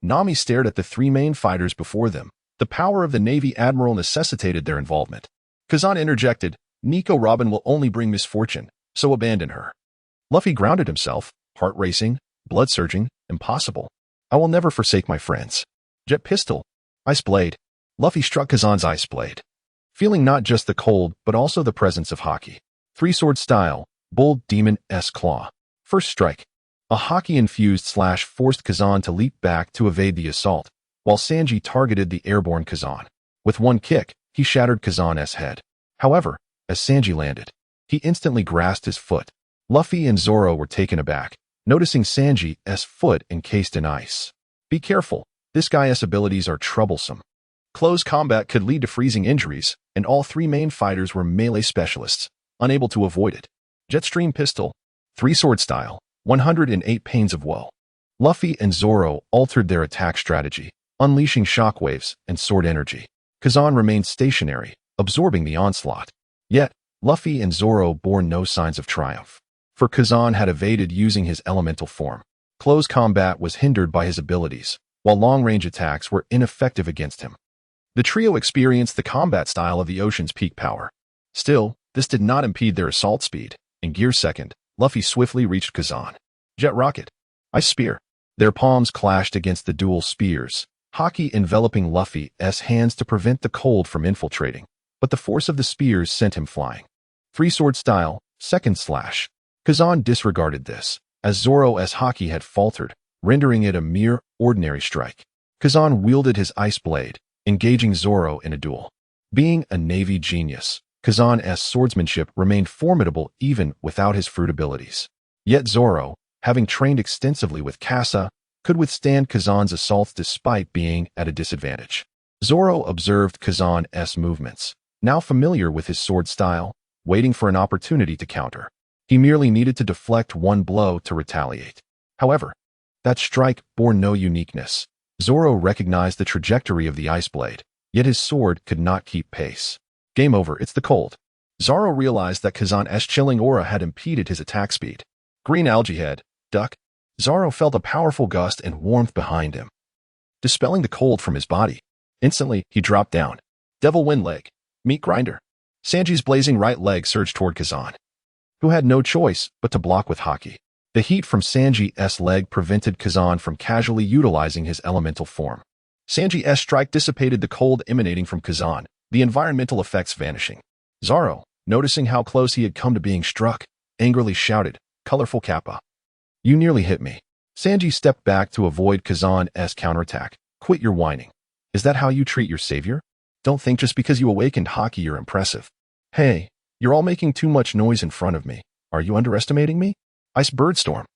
Nami stared at the three main fighters before them. The power of the Navy Admiral necessitated their involvement. Kazan interjected, "Nico Robin will only bring misfortune, so abandon her." Luffy grounded himself, heart racing, blood surging. "Impossible. I will never forsake my friends." Jet pistol. Ice blade. Luffy struck Kazan's ice blade, feeling not just the cold but also the presence of Haki. Three-sword style, Bull Demon S Claw. First strike. A Haki-infused slash forced Kazan to leap back to evade the assault, while Sanji targeted the airborne Kazan. With one kick, he shattered Kazan's head. However, as Sanji landed, he instantly grasped his foot. Luffy and Zoro were taken aback, noticing Sanji's foot encased in ice. "Be careful, this guy's abilities are troublesome." Close combat could lead to freezing injuries, and all three main fighters were melee specialists, unable to avoid it. Jetstream pistol. Three-sword style, 108 Pains of Woe. Luffy and Zoro altered their attack strategy, unleashing shockwaves and sword energy. Kazan remained stationary, absorbing the onslaught. Yet, Luffy and Zoro bore no signs of triumph, for Kazan had evaded using his elemental form. Close combat was hindered by his abilities, while long-range attacks were ineffective against him. The trio experienced the combat style of the ocean's peak power. Still, this did not impede their assault speed. In gear second, Luffy swiftly reached Kazan. Jet rocket. Ice spear. Their palms clashed against the dual spears, Haki enveloping Luffy's hands to prevent the cold from infiltrating, but the force of the spears sent him flying. Three-sword style, second slash. Kazan disregarded this, as Zoro's Haki had faltered, rendering it a mere ordinary strike. Kazan wielded his ice blade, engaging Zoro in a duel. Being a Navy genius, Kazan's swordsmanship remained formidable even without his fruit abilities. Yet Zoro, having trained extensively with Kasa, could withstand Kazan's assaults despite being at a disadvantage. Zoro observed Kazan's movements, now familiar with his sword style, waiting for an opportunity to counter. He merely needed to deflect one blow to retaliate. However, that strike bore no uniqueness. Zoro recognized the trajectory of the ice blade, yet his sword could not keep pace. Game over, it's the cold. Zoro realized that Kazan's chilling aura had impeded his attack speed. Green algae head, duck. Zoro felt a powerful gust and warmth behind him, dispelling the cold from his body. Instantly, he dropped down. Devil wind leg, meat grinder. Sanji's blazing right leg surged toward Kazan, who had no choice but to block with Haki. The heat from Sanji's leg prevented Kazan from casually utilizing his elemental form. Sanji's strike dissipated the cold emanating from Kazan, the environmental effects vanishing. Zoro, noticing how close he had come to being struck, angrily shouted, "Colorful Kappa. You nearly hit me." Sanji stepped back to avoid Kazan's counterattack. "Quit your whining. Is that how you treat your savior? Don't think just because you awakened Haki you're impressive. Hey, you're all making too much noise in front of me. Are you underestimating me?" Ice Bird Storm.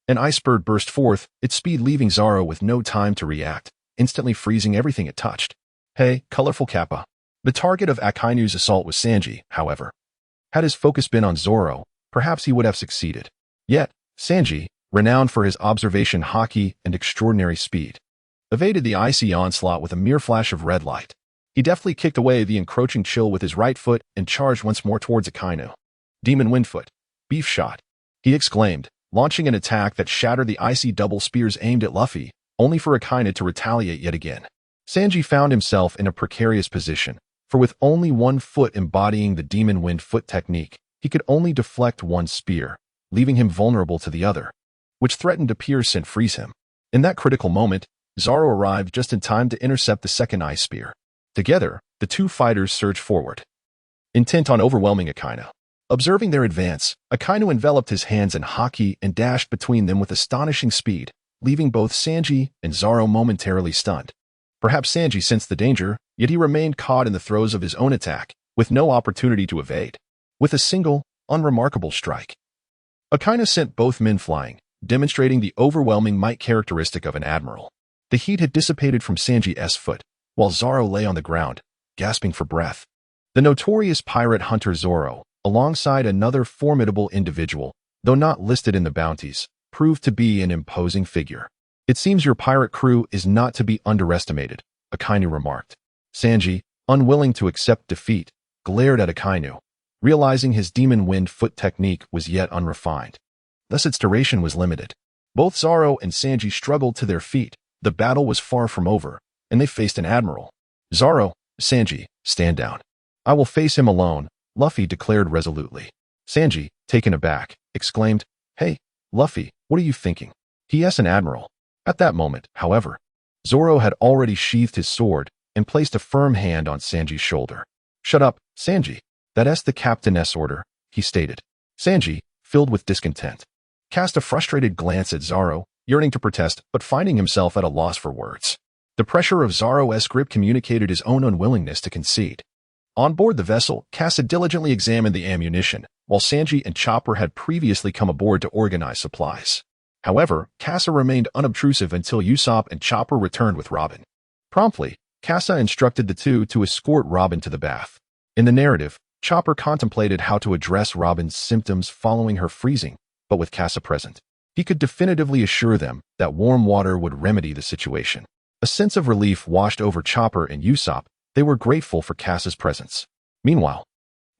An ice bird burst forth, its speed leaving Zoro with no time to react, instantly freezing everything it touched. Hey, Colorful Kappa. The target of Akainu's assault was Sanji, however. Had his focus been on Zoro, perhaps he would have succeeded. Yet, Sanji, renowned for his observation haki and extraordinary speed, evaded the icy onslaught with a mere flash of red light. He deftly kicked away the encroaching chill with his right foot and charged once more towards Akainu. Demon Windfoot. Beef shot. He exclaimed, launching an attack that shattered the icy double spears aimed at Luffy, only for Akainu to retaliate yet again. Sanji found himself in a precarious position, for with only one foot embodying the Demon Wind Foot technique, he could only deflect one spear, leaving him vulnerable to the other, which threatened to pierce and freeze him. In that critical moment, Zoro arrived just in time to intercept the second ice spear. Together, the two fighters surged forward, intent on overwhelming Akainu. Observing their advance, Akainu enveloped his hands in haki and dashed between them with astonishing speed, leaving both Sanji and Zoro momentarily stunned. Perhaps Sanji sensed the danger, yet he remained caught in the throes of his own attack, with no opportunity to evade. With a single, unremarkable strike, Akainu sent both men flying, demonstrating the overwhelming might characteristic of an admiral. The heat had dissipated from Sanji's foot, while Zoro lay on the ground, gasping for breath. The notorious pirate hunter Zoro, alongside another formidable individual, though not listed in the bounties, proved to be an imposing figure. "It seems your pirate crew is not to be underestimated," Akainu remarked. Sanji, unwilling to accept defeat, glared at Akainu, realizing his Demon Wind Foot technique was yet unrefined. Thus its duration was limited. Both Zoro and Sanji struggled to their feet. The battle was far from over, and they faced an admiral. "Zoro, Sanji, stand down. I will face him alone," Luffy declared resolutely. Sanji, taken aback, exclaimed, "Hey, Luffy, what are you thinking? He's an admiral." At that moment, however, Zoro had already sheathed his sword and placed a firm hand on Sanji's shoulder. "Shut up, Sanji. That's the captain's order," he stated. Sanji, filled with discontent, cast a frustrated glance at Zoro, yearning to protest but finding himself at a loss for words. The pressure of Zoro's grip communicated his own unwillingness to concede. On board the vessel, Kasa diligently examined the ammunition, while Sanji and Chopper had previously come aboard to organize supplies. However, Kasa remained unobtrusive until Usopp and Chopper returned with Robin. Promptly, Kasa instructed the two to escort Robin to the bath. In the narrative, Chopper contemplated how to address Robin's symptoms following her freezing, but with Kasa present, he could definitively assure them that warm water would remedy the situation. A sense of relief washed over Chopper and Usopp. They were grateful for Kasa's presence. Meanwhile,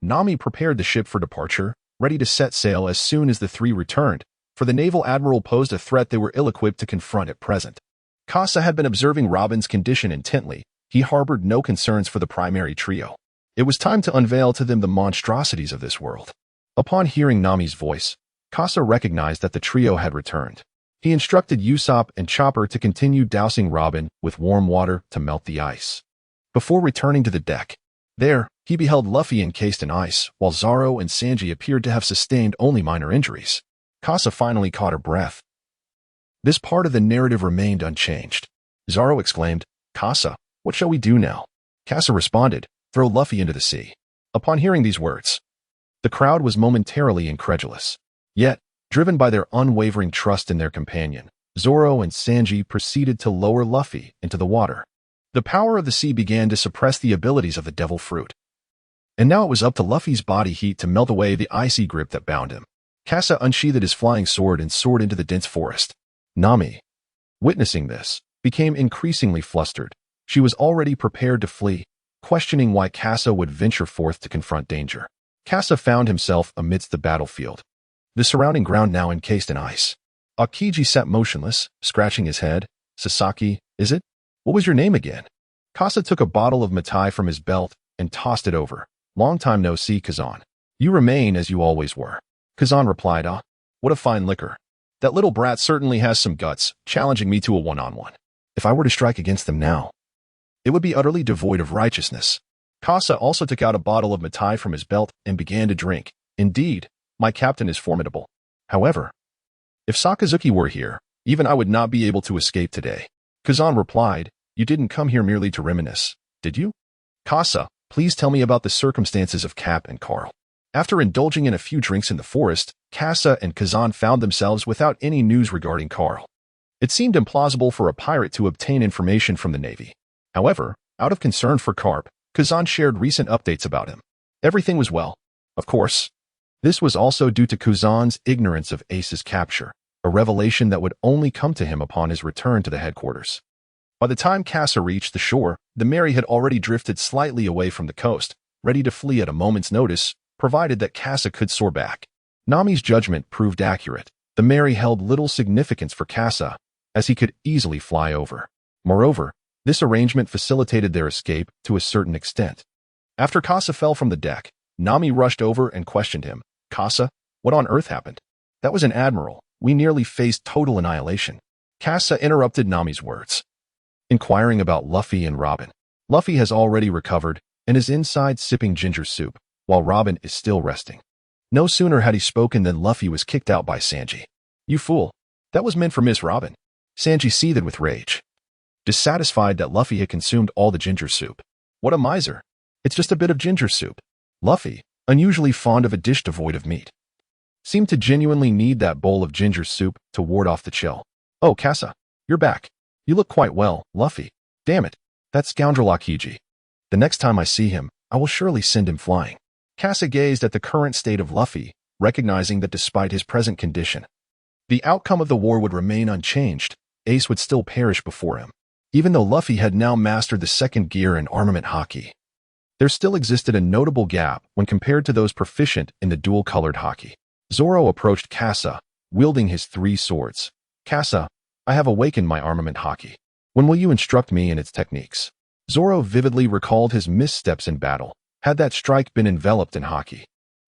Nami prepared the ship for departure, ready to set sail as soon as the three returned, for the naval admiral posed a threat they were ill-equipped to confront at present. Kasa had been observing Robin's condition intently. He harbored no concerns for the primary trio. It was time to unveil to them the monstrosities of this world. Upon hearing Nami's voice, Kasa recognized that the trio had returned. He instructed Usopp and Chopper to continue dousing Robin with warm water to melt the ice. Before returning to the deck, there, he beheld Luffy encased in ice, while Zoro and Sanji appeared to have sustained only minor injuries. Kasa finally caught her breath. This part of the narrative remained unchanged. Zoro exclaimed, "Kasa, what shall we do now?" Kasa responded, "Throw Luffy into the sea." Upon hearing these words, the crowd was momentarily incredulous. Yet, driven by their unwavering trust in their companion, Zoro and Sanji proceeded to lower Luffy into the water. The power of the sea began to suppress the abilities of the devil fruit. And now it was up to Luffy's body heat to melt away the icy grip that bound him. Kasa unsheathed his flying sword and soared into the dense forest. Nami, witnessing this, became increasingly flustered. She was already prepared to flee, questioning why Kasa would venture forth to confront danger. Kasa found himself amidst the battlefield, the surrounding ground now encased in ice. Aokiji sat motionless, scratching his head. "Sasaki, is it? What was your name again?" Kasa took a bottle of matai from his belt and tossed it over. "Long time no see, Kazan. You remain as you always were." Kazan replied, "Ah, what a fine liquor. That little brat certainly has some guts, challenging me to a one-on-one. If I were to strike against them now, it would be utterly devoid of righteousness." Kasa also took out a bottle of matai from his belt and began to drink. Indeed, my captain is formidable. However, if Sakazuki were here, even I would not be able to escape today. Kazan replied, you didn't come here merely to reminisce, did you? Kasa, please tell me about the circumstances of Cap and Carl. After indulging in a few drinks in the forest, Kasa and Kazan found themselves without any news regarding Carl. It seemed implausible for a pirate to obtain information from the Navy. However, out of concern for Garp, Kazan shared recent updates about him. Everything was well. Of course. This was also due to Kazan's ignorance of Ace's capture, a revelation that would only come to him upon his return to the headquarters. By the time Kasa reached the shore, the Mary had already drifted slightly away from the coast, ready to flee at a moment's notice, provided that Kasa could soar back. Nami's judgment proved accurate. The Mary held little significance for Kasa, as he could easily fly over. Moreover, this arrangement facilitated their escape to a certain extent. After Kasa fell from the deck, Nami rushed over and questioned him. Kasa, what on earth happened? That was an admiral. We nearly faced total annihilation. Kasa interrupted Nami's words, inquiring about Luffy and Robin. Luffy has already recovered and is inside sipping ginger soup, while Robin is still resting. No sooner had he spoken than Luffy was kicked out by Sanji. You fool. That was meant for Miss Robin. Sanji seethed with rage, dissatisfied that Luffy had consumed all the ginger soup. What a miser. It's just a bit of ginger soup. Luffy, unusually fond of a dish devoid of meat, seemed to genuinely need that bowl of ginger soup to ward off the chill. Oh, Kasa, you're back. You look quite well, Luffy. Damn it, that scoundrel Akiji. The next time I see him, I will surely send him flying. Kasa gazed at the current state of Luffy, recognizing that despite his present condition, the outcome of the war would remain unchanged. Ace would still perish before him. Even though Luffy had now mastered the second gear in armament haki, there still existed a notable gap when compared to those proficient in the dual-colored haki. Zoro approached Kasa, wielding his 3 swords. Kasa, I have awakened my armament haki. When will you instruct me in its techniques? Zoro vividly recalled his missteps in battle. Had that strike been enveloped in haki,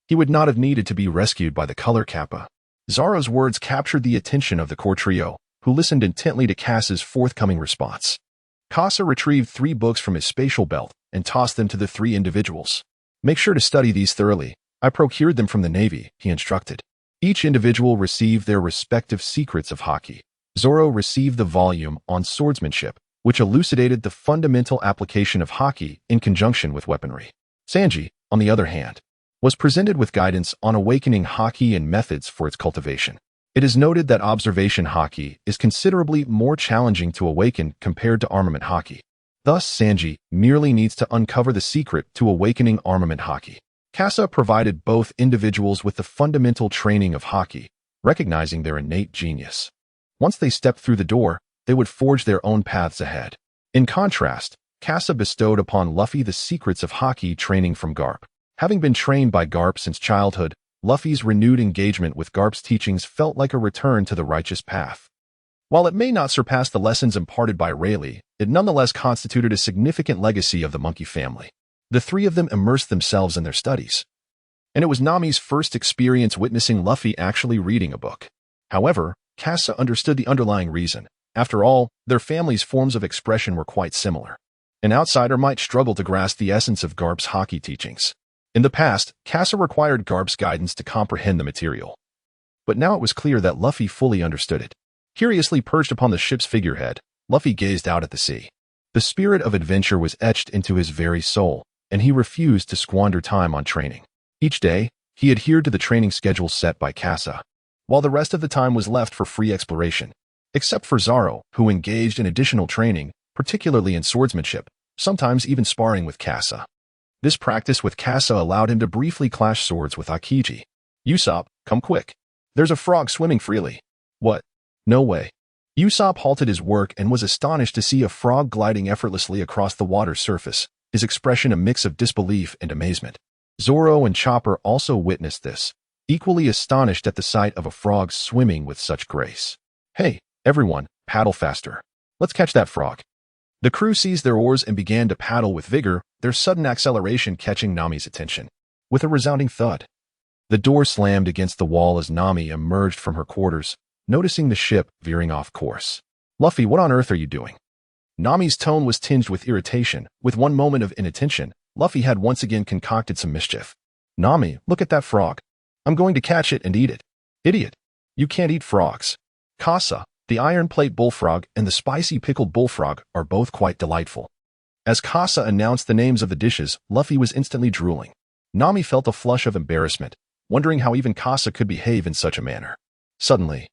he would not have needed to be rescued by the color kappa. Zoro's words captured the attention of the core trio, who listened intently to Kasa's forthcoming response. Kasa retrieved 3 books from his spatial belt and tossed them to the 3 individuals. Make sure to study these thoroughly. I procured them from the Navy, he instructed. Each individual received their respective secrets of haki. Zoro received the volume on swordsmanship, which elucidated the fundamental application of haki in conjunction with weaponry. Sanji, on the other hand, was presented with guidance on awakening haki and methods for its cultivation. It is noted that observation haki is considerably more challenging to awaken compared to armament haki. Thus, Sanji merely needs to uncover the secret to awakening armament haki. Kasa provided both individuals with the fundamental training of haki, recognizing their innate genius. Once they stepped through the door, they would forge their own paths ahead. In contrast, Kasa bestowed upon Luffy the secrets of haki training from Garp. Having been trained by Garp since childhood, Luffy's renewed engagement with Garp's teachings felt like a return to the righteous path. While it may not surpass the lessons imparted by Rayleigh, it nonetheless constituted a significant legacy of the monkey family. The 3 of them immersed themselves in their studies, and it was Nami's first experience witnessing Luffy actually reading a book. However, Kasa understood the underlying reason. After all, their family's forms of expression were quite similar. An outsider might struggle to grasp the essence of Garp's haki teachings. In the past, Kasa required Garp's guidance to comprehend the material. But now it was clear that Luffy fully understood it. Curiously perched upon the ship's figurehead, Luffy gazed out at the sea. The spirit of adventure was etched into his very soul, and he refused to squander time on training. Each day, he adhered to the training schedule set by Kasa, while the rest of the time was left for free exploration. Except for Zoro, who engaged in additional training, particularly in swordsmanship, sometimes even sparring with Kasa. This practice with Kasa allowed him to briefly clash swords with Akiji. Usopp, come quick. There's a frog swimming freely. What? No way. Usopp halted his work and was astonished to see a frog gliding effortlessly across the water's surface, his expression a mix of disbelief and amazement. Zoro and Chopper also witnessed this, equally astonished at the sight of a frog swimming with such grace. Hey, everyone, paddle faster. Let's catch that frog. The crew seized their oars and began to paddle with vigor, their sudden acceleration catching Nami's attention. With a resounding thud, the door slammed against the wall as Nami emerged from her quarters, noticing the ship veering off course. Luffy, what on earth are you doing? Nami's tone was tinged with irritation. With one moment of inattention, Luffy had once again concocted some mischief. Nami, look at that frog. I'm going to catch it and eat it. Idiot. You can't eat frogs. Kasa, the iron plate bullfrog and the spicy pickled bullfrog are both quite delightful. As Kasa announced the names of the dishes, Luffy was instantly drooling. Nami felt a flush of embarrassment, wondering how even Kasa could behave in such a manner. Suddenly,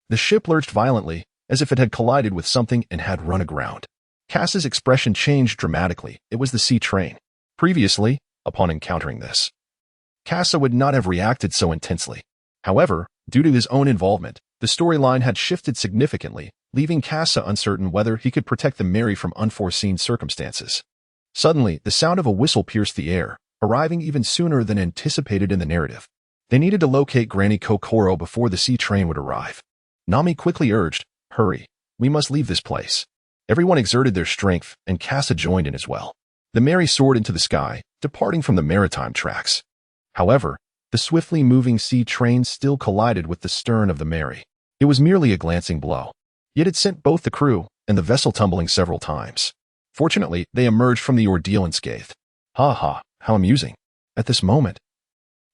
the ship lurched violently, as if it had collided with something and had run aground. Kasa's expression changed dramatically. It was the sea train. Previously, upon encountering this, Kasa would not have reacted so intensely. However, due to his own involvement, the storyline had shifted significantly, leaving Kasa uncertain whether he could protect the Mary from unforeseen circumstances. Suddenly, the sound of a whistle pierced the air, arriving even sooner than anticipated in the narrative. They needed to locate Granny Kokoro before the sea train would arrive. Nami quickly urged, "Hurry, we must leave this place." Everyone exerted their strength, and Kasa joined in as well. The Mary soared into the sky, departing from the maritime tracks. However, the swiftly moving sea train still collided with the stern of the Mary. It was merely a glancing blow, yet it sent both the crew and the vessel tumbling several times. Fortunately, they emerged from the ordeal unscathed. Ha ha, how amusing. At this moment,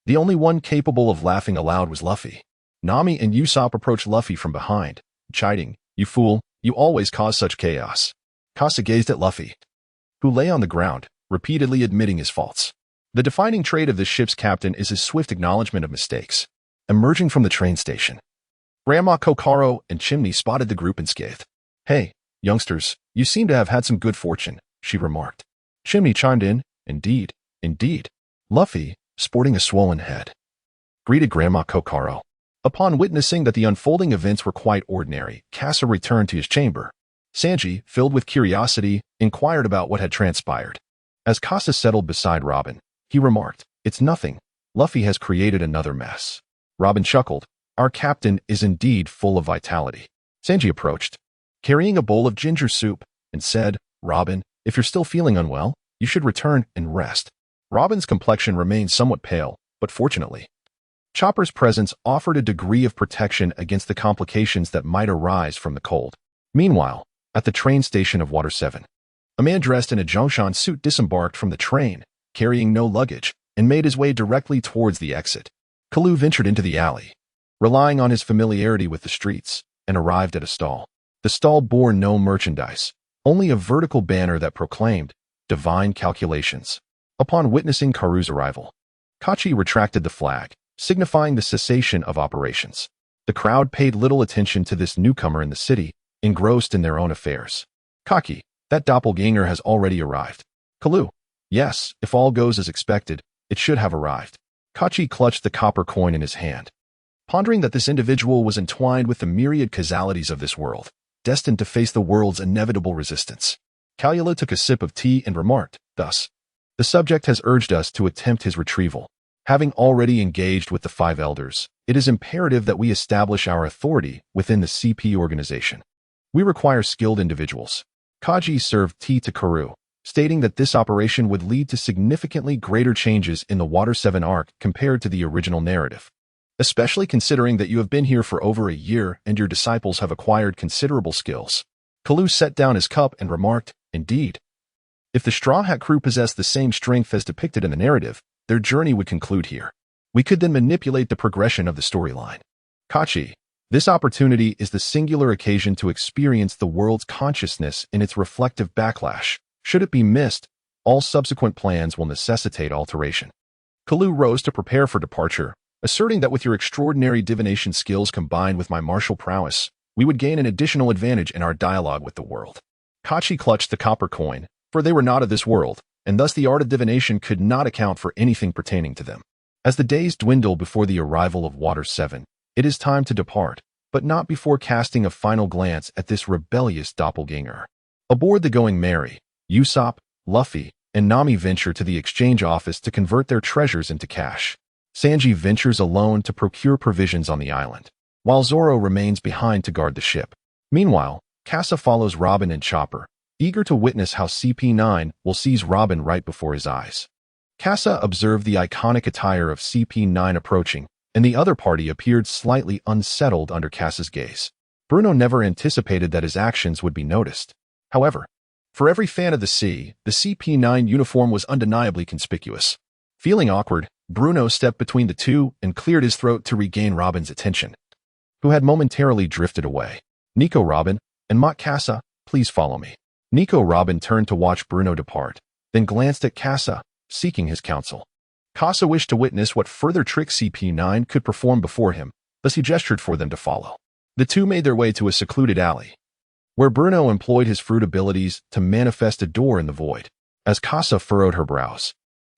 the only one capable of laughing aloud was Luffy. Nami and Usopp approached Luffy from behind, chiding, "You fool, you always cause such chaos." Kasa gazed at Luffy, who lay on the ground, repeatedly admitting his faults. The defining trait of this ship's captain is his swift acknowledgement of mistakes. Emerging from the train station, Grandma Kokoro and Chimney spotted the group unscathed. "Hey, youngsters, you seem to have had some good fortune," she remarked. Chimney chimed in, "Indeed, indeed." Luffy, sporting a swollen head, greeted Grandma Kokoro. Upon witnessing that the unfolding events were quite ordinary, Kasa returned to his chamber. Sanji, filled with curiosity, inquired about what had transpired. As Kasa settled beside Robin, he remarked, "It's nothing. Luffy has created another mess." Robin chuckled, "Our captain is indeed full of vitality." Sanji approached, carrying a bowl of ginger soup, and said, "Robin, if you're still feeling unwell, you should return and rest." Robin's complexion remained somewhat pale, but fortunately, Chopper's presence offered a degree of protection against the complications that might arise from the cold. Meanwhile, at the train station of Water 7, a man dressed in a Zhongshan suit disembarked from the train, carrying no luggage, and made his way directly towards the exit. Kalu ventured into the alley, relying on his familiarity with the streets, and arrived at a stall. The stall bore no merchandise, only a vertical banner that proclaimed, "Divine Calculations." Upon witnessing Karu's arrival, Kachi retracted the flag, signifying the cessation of operations. The crowd paid little attention to this newcomer in the city, engrossed in their own affairs. "Kaki, that doppelganger has already arrived." Kalu, "Yes, if all goes as expected, it should have arrived." Kachi clutched the copper coin in his hand, pondering that this individual was entwined with the myriad causalities of this world, destined to face the world's inevitable resistance. Kalula took a sip of tea and remarked, "Thus, the subject has urged us to attempt his retrieval. Having already engaged with the 5 elders, it is imperative that we establish our authority within the CP organization. We require skilled individuals." Kaji served tea to Karu, stating that this operation would lead to significantly greater changes in the Water 7 arc compared to the original narrative, especially considering that you have been here for over a year and your disciples have acquired considerable skills. Kalu set down his cup and remarked, "Indeed. If the Straw Hat crew possessed the same strength as depicted in the narrative, their journey would conclude here. We could then manipulate the progression of the storyline." Kachi, this opportunity is the singular occasion to experience the world's consciousness in its reflective backlash. Should it be missed, all subsequent plans will necessitate alteration. Kalu rose to prepare for departure, asserting that with your extraordinary divination skills combined with my martial prowess, we would gain an additional advantage in our dialogue with the world. Kachi clutched the copper coin, for they were not of this world, and thus the art of divination could not account for anything pertaining to them. As the days dwindle before the arrival of Water 7, it is time to depart, but not before casting a final glance at this rebellious doppelganger. Aboard the Going Merry, Usopp, Luffy, and Nami venture to the exchange office to convert their treasures into cash. Sanji ventures alone to procure provisions on the island, while Zoro remains behind to guard the ship. Meanwhile, Kasa follows Robin and Chopper, eager to witness how CP9 will seize Robin right before his eyes. Kasa observed the iconic attire of CP9 approaching, and the other party appeared slightly unsettled under Kasa's gaze. Bruno never anticipated that his actions would be noticed. However, For every fan of the sea, the CP9 uniform was undeniably conspicuous. Feeling awkward, Bruno stepped between the two and cleared his throat to regain Robin's attention, who had momentarily drifted away. Nico, Robin, and Mont Kasa, please follow me. Nico Robin turned to watch Bruno depart, then glanced at Kasa, seeking his counsel. Kasa wished to witness what further tricks CP9 could perform before him, thus he gestured for them to follow. The two made their way to a secluded alley, where Bruno employed his fruit abilities to manifest a door in the void. As Kasa furrowed her brows,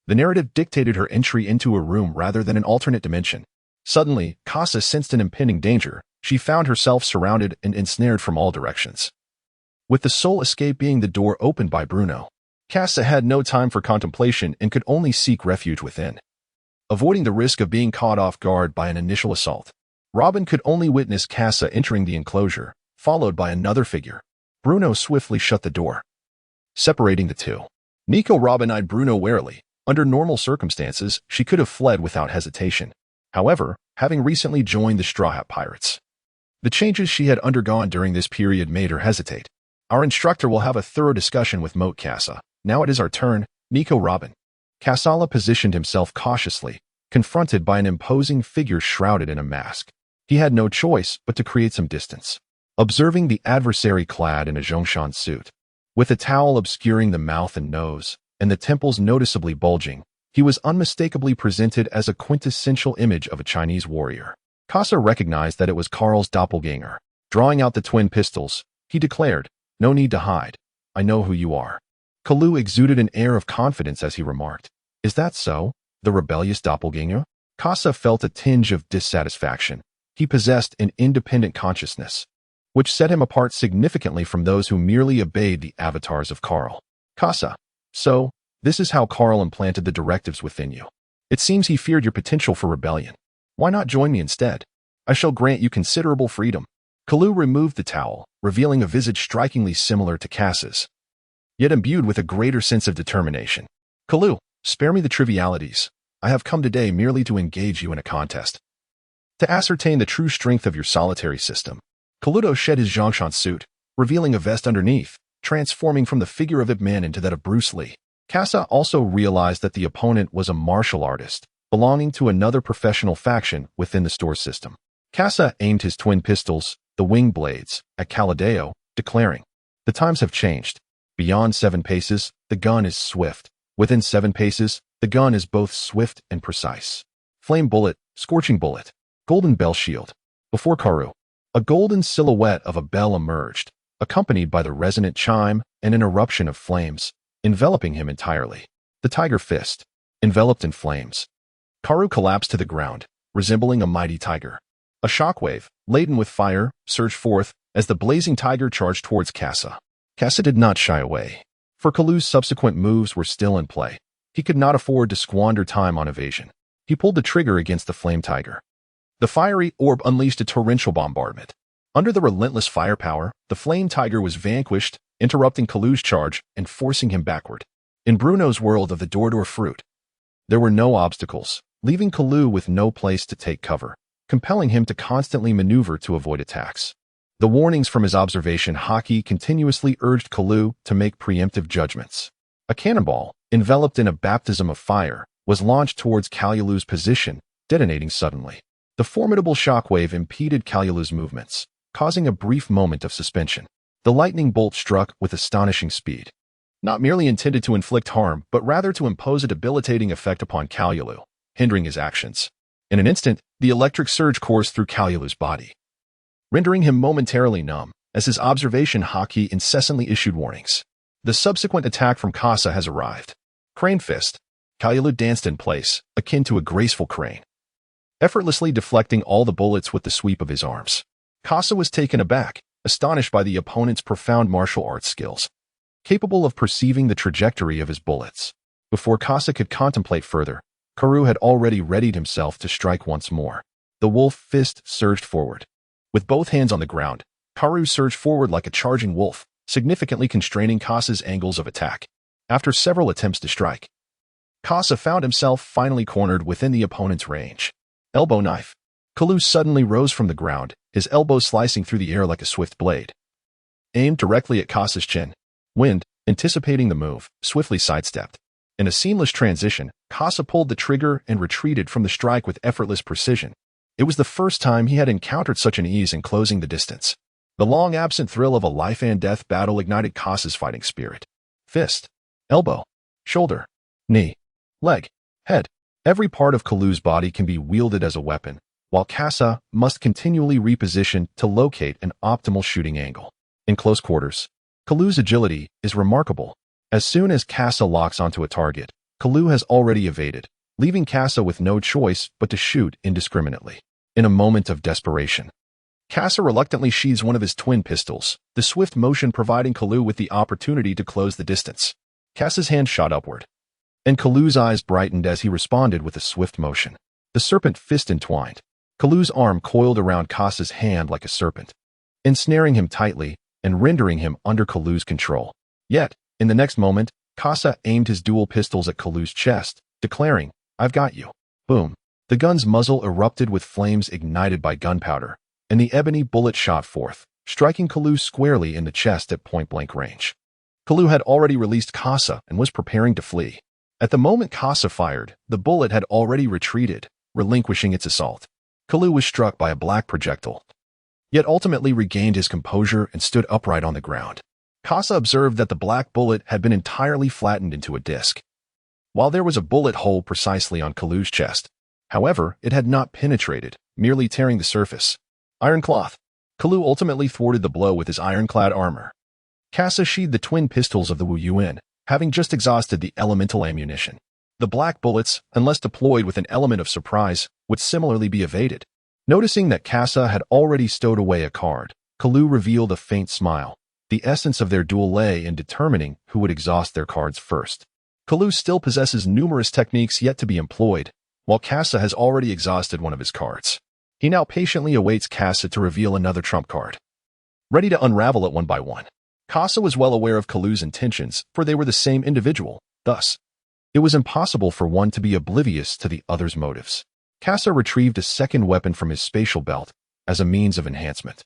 the narrative dictated her entry into a room rather than an alternate dimension. Suddenly, Kasa sensed an impending danger. She found herself surrounded and ensnared from all directions, with the sole escape being the door opened by Bruno. Kasa had no time for contemplation and could only seek refuge within, avoiding the risk of being caught off guard by an initial assault. Robin could only witness Kasa entering the enclosure, followed by another figure. Bruno swiftly shut the door, separating the two. Nico Robin eyed Bruno warily. Under normal circumstances, she could have fled without hesitation. However, having recently joined the Straw Hat Pirates, the changes she had undergone during this period made her hesitate. Our instructor will have a thorough discussion with Moat Kasa. Now it is our turn, Nico Robin. Kasala positioned himself cautiously, confronted by an imposing figure shrouded in a mask. He had no choice but to create some distance. Observing the adversary clad in a Zhongshan suit, with a towel obscuring the mouth and nose, and the temples noticeably bulging, he was unmistakably presented as a quintessential image of a Chinese warrior. Kasa recognized that it was Carl's doppelganger. Drawing out the twin pistols, he declared, "No need to hide. I know who you are." Kalu exuded an air of confidence as he remarked, "Is that so? The rebellious doppelganger?" Kasa felt a tinge of dissatisfaction. He possessed an independent consciousness, which set him apart significantly from those who merely obeyed the avatars of Carl. "Kasa, so, this is how Carl implanted the directives within you. It seems he feared your potential for rebellion. Why not join me instead? I shall grant you considerable freedom." Kalu removed the towel, revealing a visage strikingly similar to Kasa's, yet imbued with a greater sense of determination. "Kalu, spare me the trivialities. I have come today merely to engage you in a contest, to ascertain the true strength of your solitary system." Kaluto shed his Zhongshan suit, revealing a vest underneath, transforming from the figure of Ip Man into that of Bruce Lee. Kasa also realized that the opponent was a martial artist, belonging to another professional faction within the store system. Kasa aimed his twin pistols, the wing blades, at Caladeo, declaring, "The times have changed. Beyond 7 paces, the gun is swift. Within 7 paces, the gun is both swift and precise. Flame bullet, scorching bullet, golden bell shield." Before Karu, a golden silhouette of a bell emerged, accompanied by the resonant chime and an eruption of flames, enveloping him entirely. The tiger fist, enveloped in flames. Karu collapsed to the ground, resembling a mighty tiger. A shockwave, laden with fire, surged forth as the blazing tiger charged towards Kasa. Kasa did not shy away, for Kalu's subsequent moves were still in play. He could not afford to squander time on evasion. He pulled the trigger against the flame tiger. The fiery orb unleashed a torrential bombardment. Under the relentless firepower, the flame tiger was vanquished, interrupting Kalu's charge and forcing him backward. In Bruno's world of the Dordor fruit, there were no obstacles, leaving Kalu with no place to take cover, compelling him to constantly maneuver to avoid attacks. The warnings from his observation haki continuously urged Kalu to make preemptive judgments. A cannonball, enveloped in a baptism of fire, was launched towards Kalulu's position, detonating suddenly. The formidable shockwave impeded Kalulu's movements, causing a brief moment of suspension. The lightning bolt struck with astonishing speed, not merely intended to inflict harm, but rather to impose a debilitating effect upon Kalulu, hindering his actions. In an instant, the electric surge coursed through Kalulu's body, rendering him momentarily numb, as his observation haki incessantly issued warnings. The subsequent attack from Kasa has arrived. Crane fist. Kalulu danced in place, akin to a graceful crane, effortlessly deflecting all the bullets with the sweep of his arms. Kasa was taken aback, astonished by the opponent's profound martial arts skills, capable of perceiving the trajectory of his bullets. Before Kasa could contemplate further, Karu had already readied himself to strike once more. The wolf fist surged forward. With both hands on the ground, Karu surged forward like a charging wolf, significantly constraining Kasa's angles of attack. After several attempts to strike, Kasa found himself finally cornered within the opponent's range. Elbow knife. Kalu suddenly rose from the ground, his elbow slicing through the air like a swift blade, aimed directly at Kasa's chin. Wind, Anticipating the move, swiftly sidestepped. In a seamless transition, Kasa pulled the trigger and retreated from the strike with effortless precision. It was the first time he had encountered such an ease in closing the distance. The long-absent thrill of a life-and-death battle ignited Kasa's fighting spirit. Fist, elbow, shoulder, knee, leg, head. Every part of Kalu's body can be wielded as a weapon, while Kasa must continually reposition to locate an optimal shooting angle. In close quarters, Kalu's agility is remarkable. As soon as Kasa locks onto a target, Kalu has already evaded, leaving Kasa with no choice but to shoot indiscriminately. In a moment of desperation, Kasa reluctantly sheathes one of his twin pistols, the swift motion providing Kalu with the opportunity to close the distance. Kasa's hand shot upward, and Kalu's eyes brightened as he responded with a swift motion. The serpent fist entwined. Kalu's arm coiled around Kasa's hand like a serpent, ensnaring him tightly and rendering him under Kalu's control. Yet, in the next moment, Kasa aimed his dual pistols at Kalu's chest, declaring, "I've got you." Boom. The gun's muzzle erupted with flames ignited by gunpowder, and the ebony bullet shot forth, striking Kalu squarely in the chest at point-blank range. Kalu had already released Kasa and was preparing to flee. At the moment Kasa fired, the bullet had already retreated, relinquishing its assault. Kalu was struck by a black projectile, yet ultimately regained his composure and stood upright on the ground. Kasa observed that the black bullet had been entirely flattened into a disc, while there was a bullet hole precisely on Kalu's chest. However, it had not penetrated, merely tearing the surface. Iron cloth. Kalu ultimately thwarted the blow with his ironclad armor. Kasa sheathed the twin pistols of the Wu Yuan, having just exhausted the elemental ammunition. The black bullets, unless deployed with an element of surprise, would similarly be evaded. Noticing that Kasa had already stowed away a card, Kalu revealed a faint smile. The essence of their duel lay in determining who would exhaust their cards first. Kalu still possesses numerous techniques yet to be employed, while Kasa has already exhausted one of his cards. He now patiently awaits Kasa to reveal another trump card, ready to unravel it one by one. Kasa was well aware of Kalu's intentions, for they were the same individual. Thus, it was impossible for one to be oblivious to the other's motives. Kasa retrieved a second weapon from his spatial belt as a means of enhancement.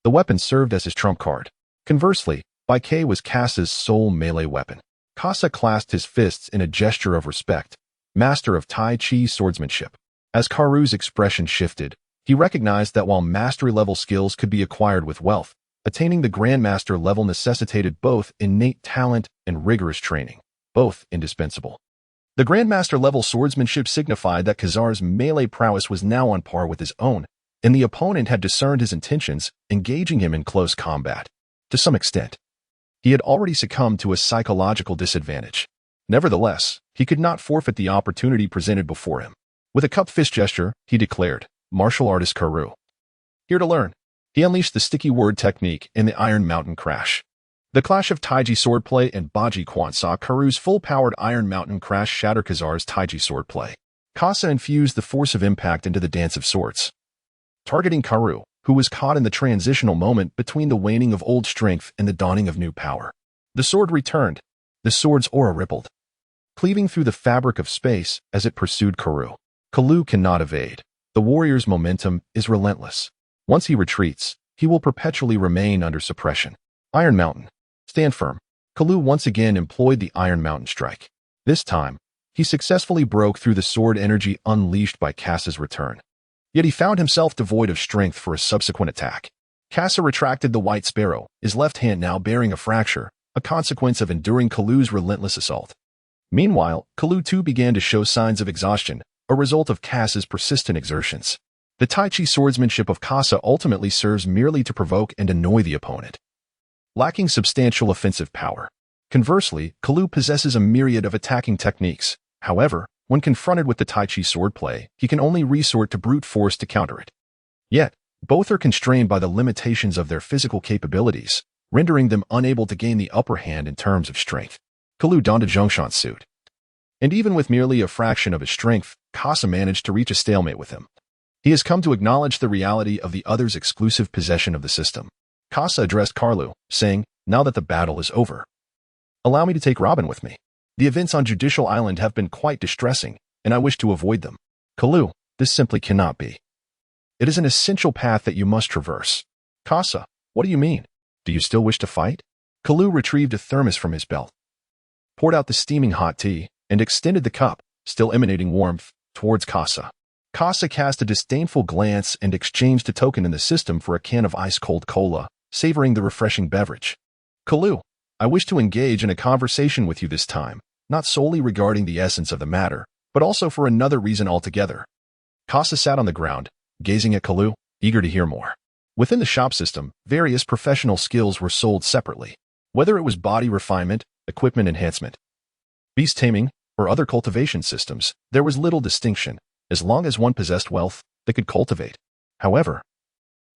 The weapon served as his trump card. Conversely, Baikei was Kasa's sole melee weapon. Kasa clasped his fists in a gesture of respect, master of Tai Chi swordsmanship. As Karu's expression shifted, he recognized that while mastery-level skills could be acquired with wealth, attaining the Grandmaster level necessitated both innate talent and rigorous training, both indispensable. The Grandmaster level swordsmanship signified that Kazar's melee prowess was now on par with his own, and the opponent had discerned his intentions, engaging him in close combat. To some extent, he had already succumbed to a psychological disadvantage. Nevertheless, he could not forfeit the opportunity presented before him. With a cupped fist gesture, he declared, "Martial artist Karu. Here to learn." He unleashed the sticky word technique in the Iron Mountain Crash. The clash of Taiji swordplay and Baji Quan saw Karu's full-powered Iron Mountain Crash shatter Kazar's Taiji swordplay. Kasa infused the force of impact into the dance of swords, targeting Karu, who was caught in the transitional moment between the waning of old strength and the dawning of new power. The sword returned. The sword's aura rippled, cleaving through the fabric of space as it pursued Karu. Kalu cannot evade. The warrior's momentum is relentless. Once he retreats, he will perpetually remain under suppression. Iron Mountain. Stand firm. Kalu once again employed the Iron Mountain strike. This time, he successfully broke through the sword energy unleashed by Kasa's return. Yet he found himself devoid of strength for a subsequent attack. Kasa retracted the White Sparrow, his left hand now bearing a fracture, a consequence of enduring Kalu's relentless assault. Meanwhile, Kalu too began to show signs of exhaustion, a result of Kasa's persistent exertions. The Tai Chi swordsmanship of Kasa ultimately serves merely to provoke and annoy the opponent, lacking substantial offensive power. Conversely, Kalu possesses a myriad of attacking techniques. However, when confronted with the Tai Chi swordplay, he can only resort to brute force to counter it. Yet, both are constrained by the limitations of their physical capabilities, rendering them unable to gain the upper hand in terms of strength. Kalu donned a Zhongshan suit, and even with merely a fraction of his strength, Kasa managed to reach a stalemate with him. He has come to acknowledge the reality of the other's exclusive possession of the system. Kasa addressed Carlu, saying, "Now that the battle is over, allow me to take Robin with me. The events on Judicial Island have been quite distressing, and I wish to avoid them." Kalu, this simply cannot be. It is an essential path that you must traverse. Kasa, what do you mean? Do you still wish to fight? Kalu retrieved a thermos from his belt, poured out the steaming hot tea, and extended the cup, still emanating warmth, towards Kasa. Kasa cast a disdainful glance and exchanged a token in the system for a can of ice-cold cola, savoring the refreshing beverage. Kalu, I wish to engage in a conversation with you this time, not solely regarding the essence of the matter, but also for another reason altogether. Kasa sat on the ground, gazing at Kalu, eager to hear more. Within the shop system, various professional skills were sold separately. Whether it was body refinement, equipment enhancement, beast taming, or other cultivation systems, there was little distinction, as long as one possessed wealth they could cultivate. However,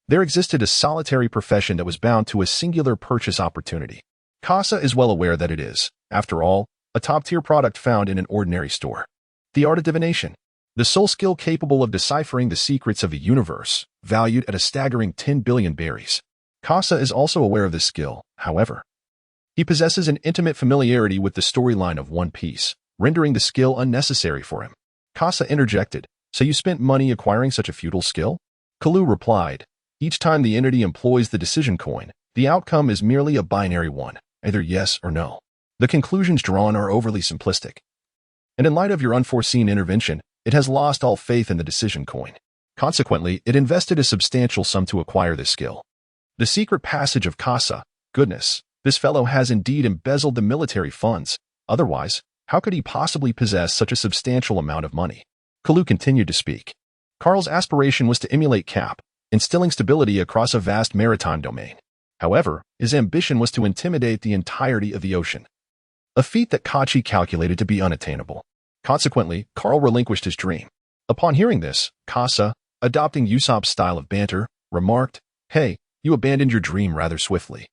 there existed a solitary profession that was bound to a singular purchase opportunity. Kasa is well aware that it is, after all, a top-tier product found in an ordinary store. The art of divination, the sole skill capable of deciphering the secrets of the universe, valued at a staggering 10 billion berries. Kasa is also aware of this skill, however. He possesses an intimate familiarity with the storyline of One Piece, rendering the skill unnecessary for him. Kasa interjected, so you spent money acquiring such a futile skill? Kalu replied, each time the entity employs the decision coin, the outcome is merely a binary one, either yes or no. The conclusions drawn are overly simplistic. And in light of your unforeseen intervention, it has lost all faith in the decision coin. Consequently, it invested a substantial sum to acquire this skill. The secret passage of Kasa, goodness, this fellow has indeed embezzled the military funds. Otherwise, how could he possibly possess such a substantial amount of money? Kalu continued to speak. Carl's aspiration was to emulate Cap, instilling stability across a vast maritime domain. However, his ambition was to intimidate the entirety of the ocean, a feat that Kachi calculated to be unattainable. Consequently, Carl relinquished his dream. Upon hearing this, Kasa, adopting Usopp's style of banter, remarked, "Hey, you abandoned your dream rather swiftly,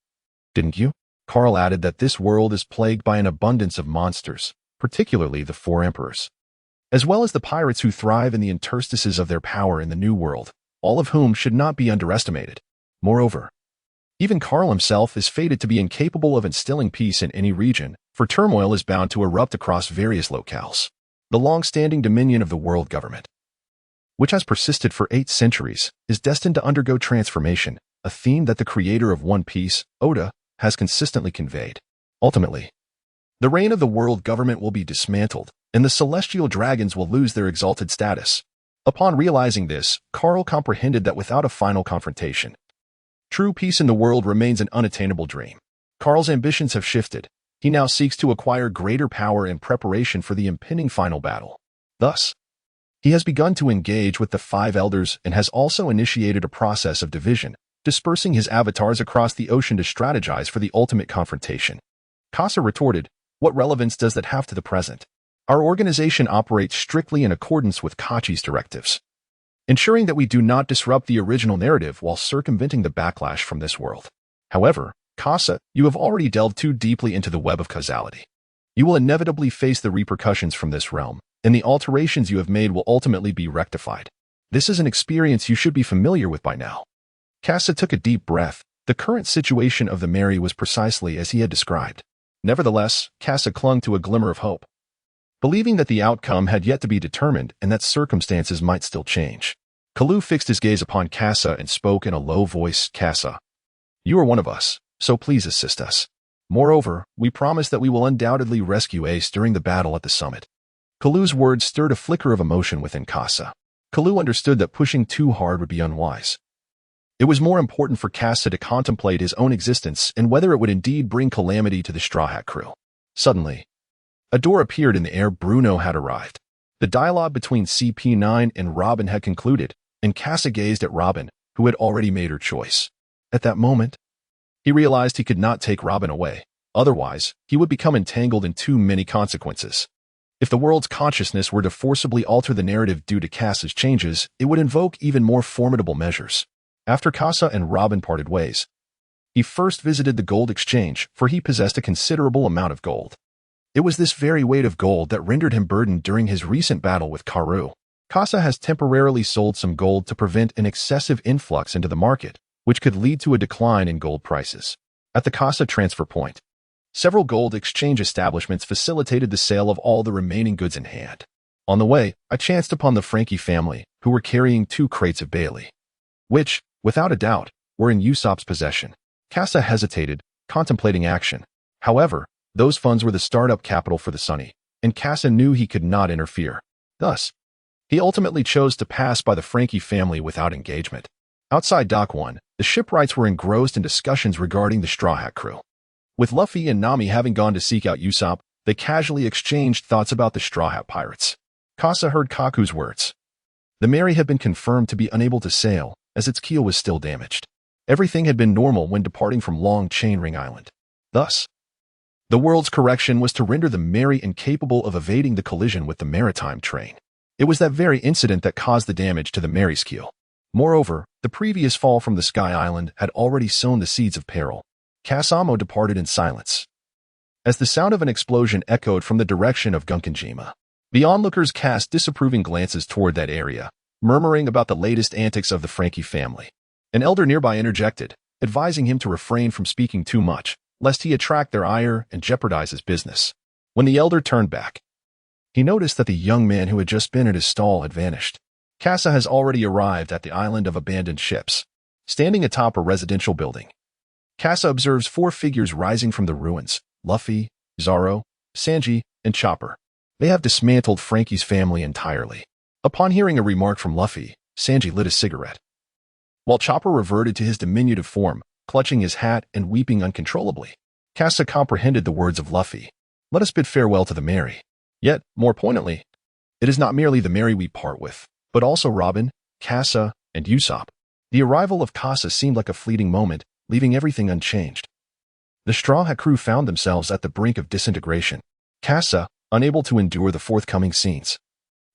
didn't you?" Carl added that this world is plagued by an abundance of monsters, particularly the four emperors, as well as the pirates who thrive in the interstices of their power in the New World, all of whom should not be underestimated. Moreover, even Carl himself is fated to be incapable of instilling peace in any region, for turmoil is bound to erupt across various locales. The long-standing dominion of the world government, which has persisted for 8 centuries, is destined to undergo transformation, a theme that the creator of One Piece, Oda, has consistently conveyed. Ultimately, the reign of the world government will be dismantled, and the celestial dragons will lose their exalted status. Upon realizing this, Carl comprehended that without a final confrontation, true peace in the world remains an unattainable dream. Carl's ambitions have shifted. He now seeks to acquire greater power in preparation for the impending final battle. Thus, he has begun to engage with the 5 elders and has also initiated a process of division, dispersing his avatars across the ocean to strategize for the ultimate confrontation. Kasa retorted, "What relevance does that have to the present? Our organization operates strictly in accordance with Kachi's directives, ensuring that we do not disrupt the original narrative while circumventing the backlash from this world. However, Kasa, you have already delved too deeply into the web of causality. You will inevitably face the repercussions from this realm, and the alterations you have made will ultimately be rectified. This is an experience you should be familiar with by now." Kasa took a deep breath. The current situation of the Mary was precisely as he had described. Nevertheless, Kasa clung to a glimmer of hope, believing that the outcome had yet to be determined and that circumstances might still change. Kalu fixed his gaze upon Kasa and spoke in a low voice, "Kasa, you are one of us, so please assist us. Moreover, we promise that we will undoubtedly rescue Ace during the battle at the summit." Kalu's words stirred a flicker of emotion within Kasa. Kalu understood that pushing too hard would be unwise. It was more important for Kasa to contemplate his own existence and whether it would indeed bring calamity to the Straw Hat crew. Suddenly, a door appeared in the air. Bruno had arrived. The dialogue between CP9 and Robin had concluded, and Kasa gazed at Robin, who had already made her choice. At that moment, he realized he could not take Robin away. Otherwise, he would become entangled in too many consequences. If the world's consciousness were to forcibly alter the narrative due to Kasa's changes, it would invoke even more formidable measures. After Kasa and Robin parted ways, he first visited the gold exchange, for he possessed a considerable amount of gold. It was this very weight of gold that rendered him burdened during his recent battle with Karu. Kasa has temporarily sold some gold to prevent an excessive influx into the market, which could lead to a decline in gold prices. At the Kasa transfer point, several gold exchange establishments facilitated the sale of all the remaining goods in hand. On the way, I chanced upon the Frankie family, who were carrying 2 crates of Bailey, which, without a doubt, were in Usopp's possession. Kasa hesitated, contemplating action. However, those funds were the startup capital for the Sunny, and Kasa knew he could not interfere. Thus, he ultimately chose to pass by the Frankie family without engagement. Outside Dock 1, the shipwrights were engrossed in discussions regarding the Straw Hat crew. With Luffy and Nami having gone to seek out Usopp, they casually exchanged thoughts about the Straw Hat pirates. Kasa heard Kaku's words. The Mary had been confirmed to be unable to sail, as its keel was still damaged. Everything had been normal when departing from Long Chainring Island. Thus, the world's correction was to render the Mary incapable of evading the collision with the maritime train. It was that very incident that caused the damage to the Mary's keel. Moreover, the previous fall from the Sky Island had already sown the seeds of peril. Kasamo departed in silence, as the sound of an explosion echoed from the direction of Gunkanjima. The onlookers cast disapproving glances toward that area, murmuring about the latest antics of the Frankie family. An elder nearby interjected, advising him to refrain from speaking too much, lest he attract their ire and jeopardize his business. When the elder turned back, he noticed that the young man who had just been at his stall had vanished. Kasa has already arrived at the island of abandoned ships. Standing atop a residential building, Kasa observes 4 figures rising from the ruins: Luffy, Zoro, Sanji, and Chopper. They have dismantled Frankie's family entirely. Upon hearing a remark from Luffy, Sanji lit a cigarette, while Chopper reverted to his diminutive form, clutching his hat and weeping uncontrollably. Kasa comprehended the words of Luffy. Let us bid farewell to the Mary. Yet, more poignantly, it is not merely the Mary we part with, but also Robin, Kasa, and Usopp. The arrival of Kasa seemed like a fleeting moment, leaving everything unchanged. The Straw Hat crew found themselves at the brink of disintegration. Kasa, unable to endure the forthcoming scenes,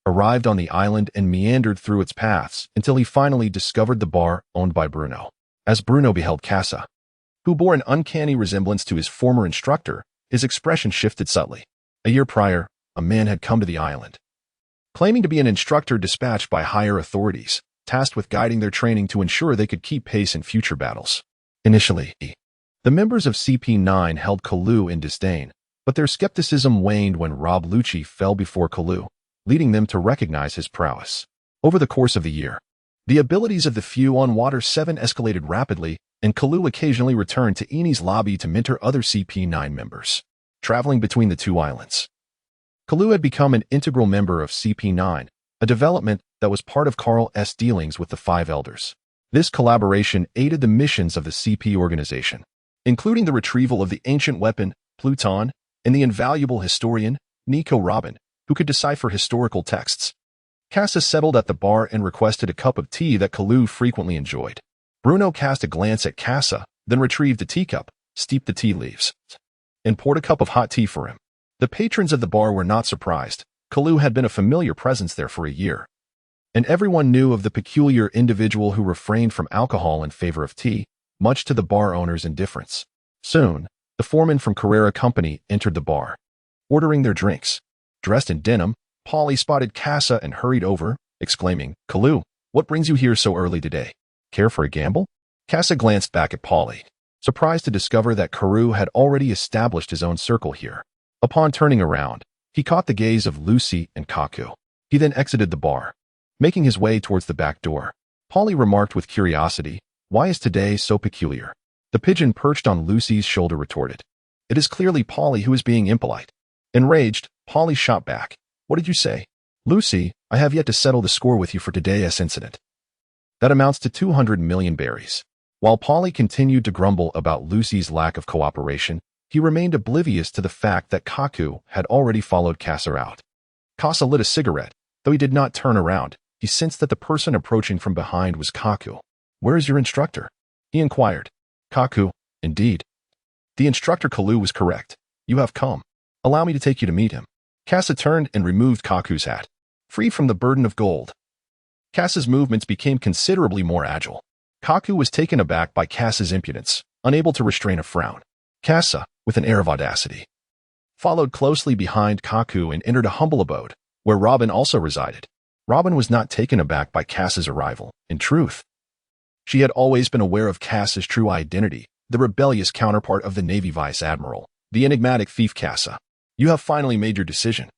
arrived on the island and meandered through its paths until he finally discovered the bar owned by Bruno. As Bruno beheld Kasa, who bore an uncanny resemblance to his former instructor, his expression shifted subtly. A year prior, a man had come to the island, claiming to be an instructor dispatched by higher authorities, tasked with guiding their training to ensure they could keep pace in future battles. Initially, the members of CP9 held Kalu in disdain, but their skepticism waned when Rob Lucci fell before Kalu, leading them to recognize his prowess. Over the course of the year, the abilities of the few on Water 7 escalated rapidly, and Kalu occasionally returned to Eni's lobby to mentor other CP9 members, traveling between the 2 islands. Kalu had become an integral member of CP9, a development that was part of Carl's dealings with the 5 elders. This collaboration aided the missions of the CP organization, including the retrieval of the ancient weapon, Pluton, and the invaluable historian, Nico Robin, who could decipher historical texts. Kasa settled at the bar and requested a cup of tea that Kalu frequently enjoyed. Bruno cast a glance at Kasa, then retrieved a teacup, steeped the tea leaves, and poured a cup of hot tea for him. The patrons of the bar were not surprised. Kalu had been a familiar presence there for a year, and everyone knew of the peculiar individual who refrained from alcohol in favor of tea, much to the bar owner's indifference. Soon, the foreman from Carrera Company entered the bar, ordering their drinks. Dressed in denim, Polly spotted Kasa and hurried over, exclaiming, "Kalu, what brings you here so early today? Care for a gamble?" Kasa glanced back at Polly, surprised to discover that Karu had already established his own circle here. Upon turning around, he caught the gaze of Lucy and Kaku. He then exited the bar, making his way towards the back door. Polly remarked with curiosity, "Why is today so peculiar?" The pigeon perched on Lucy's shoulder retorted, "It is clearly Polly who is being impolite." Enraged, Polly shot back, "What did you say?" "Lucy, I have yet to settle the score with you for today's incident. That amounts to 200 million berries." While Polly continued to grumble about Lucy's lack of cooperation, he remained oblivious to the fact that Kaku had already followed Kasa out. Kasa lit a cigarette. Though he did not turn around, he sensed that the person approaching from behind was Kaku. "Where is your instructor?" he inquired. "Kaku, indeed. The instructor Kalu was correct. You have come. Allow me to take you to meet him." Kasa turned and removed Kaku's hat, free from the burden of gold. Kasa's movements became considerably more agile. Kaku was taken aback by Kasa's impudence, unable to restrain a frown. Kasa, with an air of audacity, followed closely behind Kaku and entered a humble abode, where Robin also resided. Robin was not taken aback by Kasa's arrival. In truth, she had always been aware of Kasa's true identity, the rebellious counterpart of the Navy Vice Admiral, the enigmatic thief Kasa. "You have finally made your decision."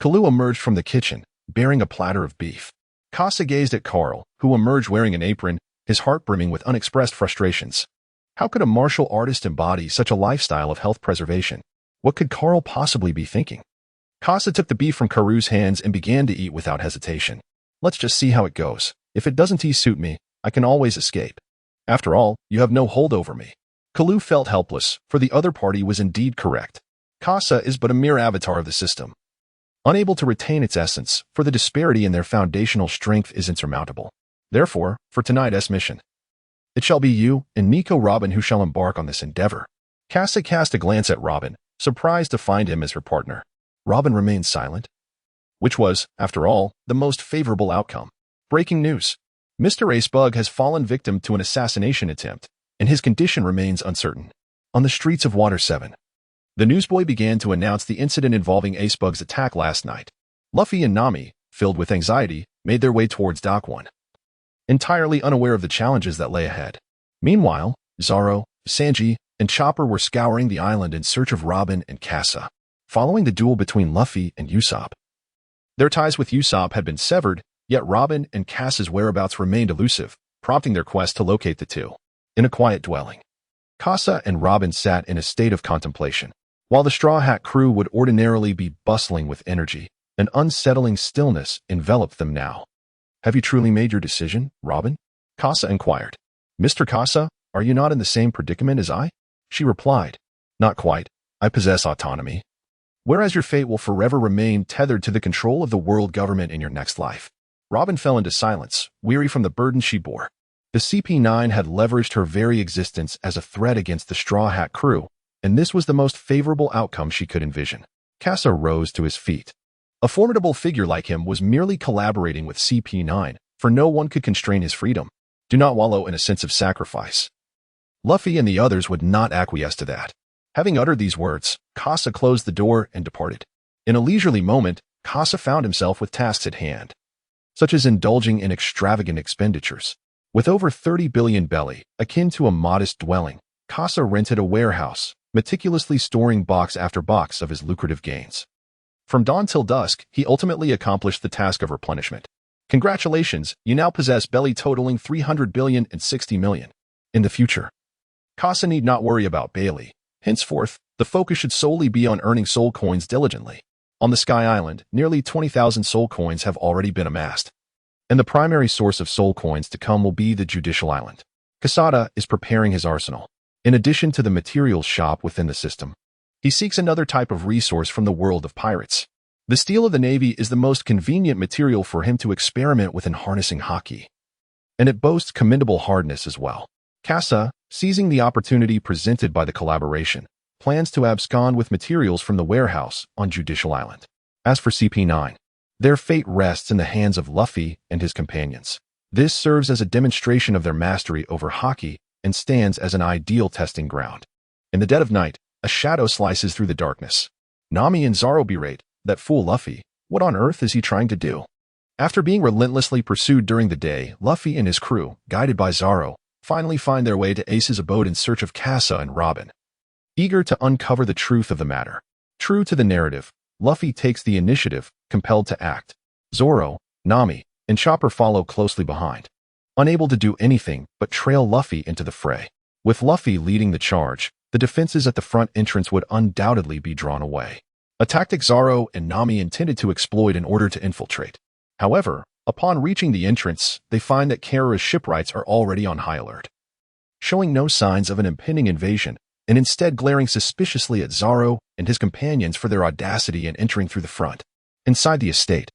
Kalu emerged from the kitchen, bearing a platter of beef. Kasa gazed at Carl, who emerged wearing an apron, his heart brimming with unexpressed frustrations. How could a martial artist embody such a lifestyle of health preservation? What could Carl possibly be thinking? Kasa took the beef from Karu's hands and began to eat without hesitation. Let's just see how it goes. If it doesn't suit me, I can always escape. After all, you have no hold over me. Kalu felt helpless, for the other party was indeed correct. Kasa is but a mere avatar of the system, unable to retain its essence, for the disparity in their foundational strength is insurmountable. Therefore, for tonight's mission, it shall be you and Nico Robin who shall embark on this endeavor. Kasa cast a glance at Robin, surprised to find him as her partner. Robin remained silent, which was, after all, the most favorable outcome. Breaking news. Mr. Acebug has fallen victim to an assassination attempt, and his condition remains uncertain. On the streets of Water 7, the newsboy began to announce the incident involving Acebug's attack last night. Luffy and Nami, filled with anxiety, made their way towards Dock 1, entirely unaware of the challenges that lay ahead. Meanwhile, Zoro, Sanji, and Chopper were scouring the island in search of Robin and Kasa, following the duel between Luffy and Usopp. Their ties with Usopp had been severed, yet Robin and Kasa's whereabouts remained elusive, prompting their quest to locate the two. In a quiet dwelling, Kasa and Robin sat in a state of contemplation. While the Straw Hat crew would ordinarily be bustling with energy, an unsettling stillness enveloped them now. Have you truly made your decision, Robin? Kasa inquired. Mr. Kasa, are you not in the same predicament as I? She replied. Not quite. I possess autonomy. Whereas your fate will forever remain tethered to the control of the world government in your next life. Robin fell into silence, weary from the burden she bore. The CP9 had leveraged her very existence as a threat against the Straw Hat crew, and this was the most favorable outcome she could envision. Kasa rose to his feet. A formidable figure like him was merely collaborating with CP9, for no one could constrain his freedom. Do not wallow in a sense of sacrifice. Luffy and the others would not acquiesce to that. Having uttered these words, Kasa closed the door and departed. In a leisurely moment, Kasa found himself with tasks at hand, such as indulging in extravagant expenditures. With over 30 billion belly, akin to a modest dwelling, Kasa rented a warehouse, meticulously storing box after box of his lucrative gains. From dawn till dusk, he ultimately accomplished the task of replenishment. Congratulations, you now possess belly totaling 300 billion and 60 million. In the future, Kasa need not worry about Bailey. Henceforth, the focus should solely be on earning soul coins diligently. On the Sky Island, nearly 20,000 soul coins have already been amassed, and the primary source of soul coins to come will be the Judicial Island. Kasada is preparing his arsenal. In addition to the materials shop within the system, he seeks another type of resource from the world of pirates. The steel of the Navy is the most convenient material for him to experiment with in harnessing haki, and it boasts commendable hardness as well. Kasa, seizing the opportunity presented by the collaboration, plans to abscond with materials from the warehouse on Judicial Island. As for CP9, their fate rests in the hands of Luffy and his companions. This serves as a demonstration of their mastery over haki and stands as an ideal testing ground. In the dead of night, a shadow slices through the darkness. Nami and Zoro berate, that fool Luffy, what on earth is he trying to do? After being relentlessly pursued during the day, Luffy and his crew, guided by Zoro, finally find their way to Ace's abode in search of Kasa and Robin. Eager to uncover the truth of the matter, true to the narrative, Luffy takes the initiative, compelled to act. Zoro, Nami, and Chopper follow closely behind, unable to do anything but trail Luffy into the fray. With Luffy leading the charge, the defenses at the front entrance would undoubtedly be drawn away, a tactic Zoro and Nami intended to exploit in order to infiltrate. However, upon reaching the entrance, they find that Kara's shipwrights are already on high alert, showing no signs of an impending invasion, and instead glaring suspiciously at Zoro and his companions for their audacity in entering through the front. Inside the estate,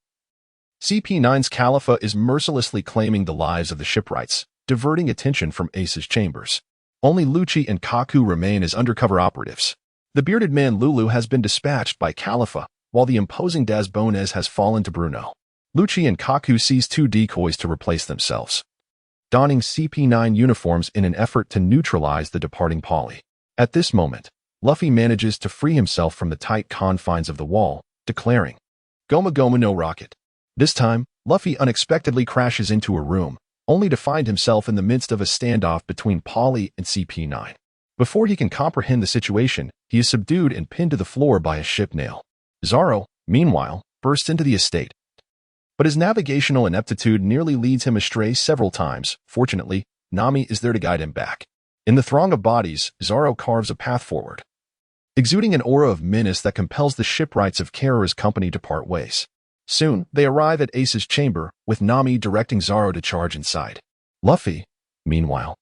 CP9's Caliphate is mercilessly claiming the lives of the shipwrights, diverting attention from Ace's chambers. Only Lucci and Kaku remain as undercover operatives. The bearded man Lulu has been dispatched by Caliphate, while the imposing Daz Bones has fallen to Bruno. Lucci and Kaku seize 2 decoys to replace themselves, donning CP9 uniforms in an effort to neutralize the departing Polly. At this moment, Luffy manages to free himself from the tight confines of the wall, declaring, "Goma Goma no rocket." This time, Luffy unexpectedly crashes into a room, only to find himself in the midst of a standoff between Polly and CP9. Before he can comprehend the situation, he is subdued and pinned to the floor by a ship nail. Zoro, meanwhile, bursts into the estate, but his navigational ineptitude nearly leads him astray several times. Fortunately, Nami is there to guide him back. In the throng of bodies, Zoro carves a path forward, exuding an aura of menace that compels the shipwrights of Kara's company to part ways. Soon, they arrive at Ace's chamber, with Nami directing Zoro to charge inside. Luffy, meanwhile,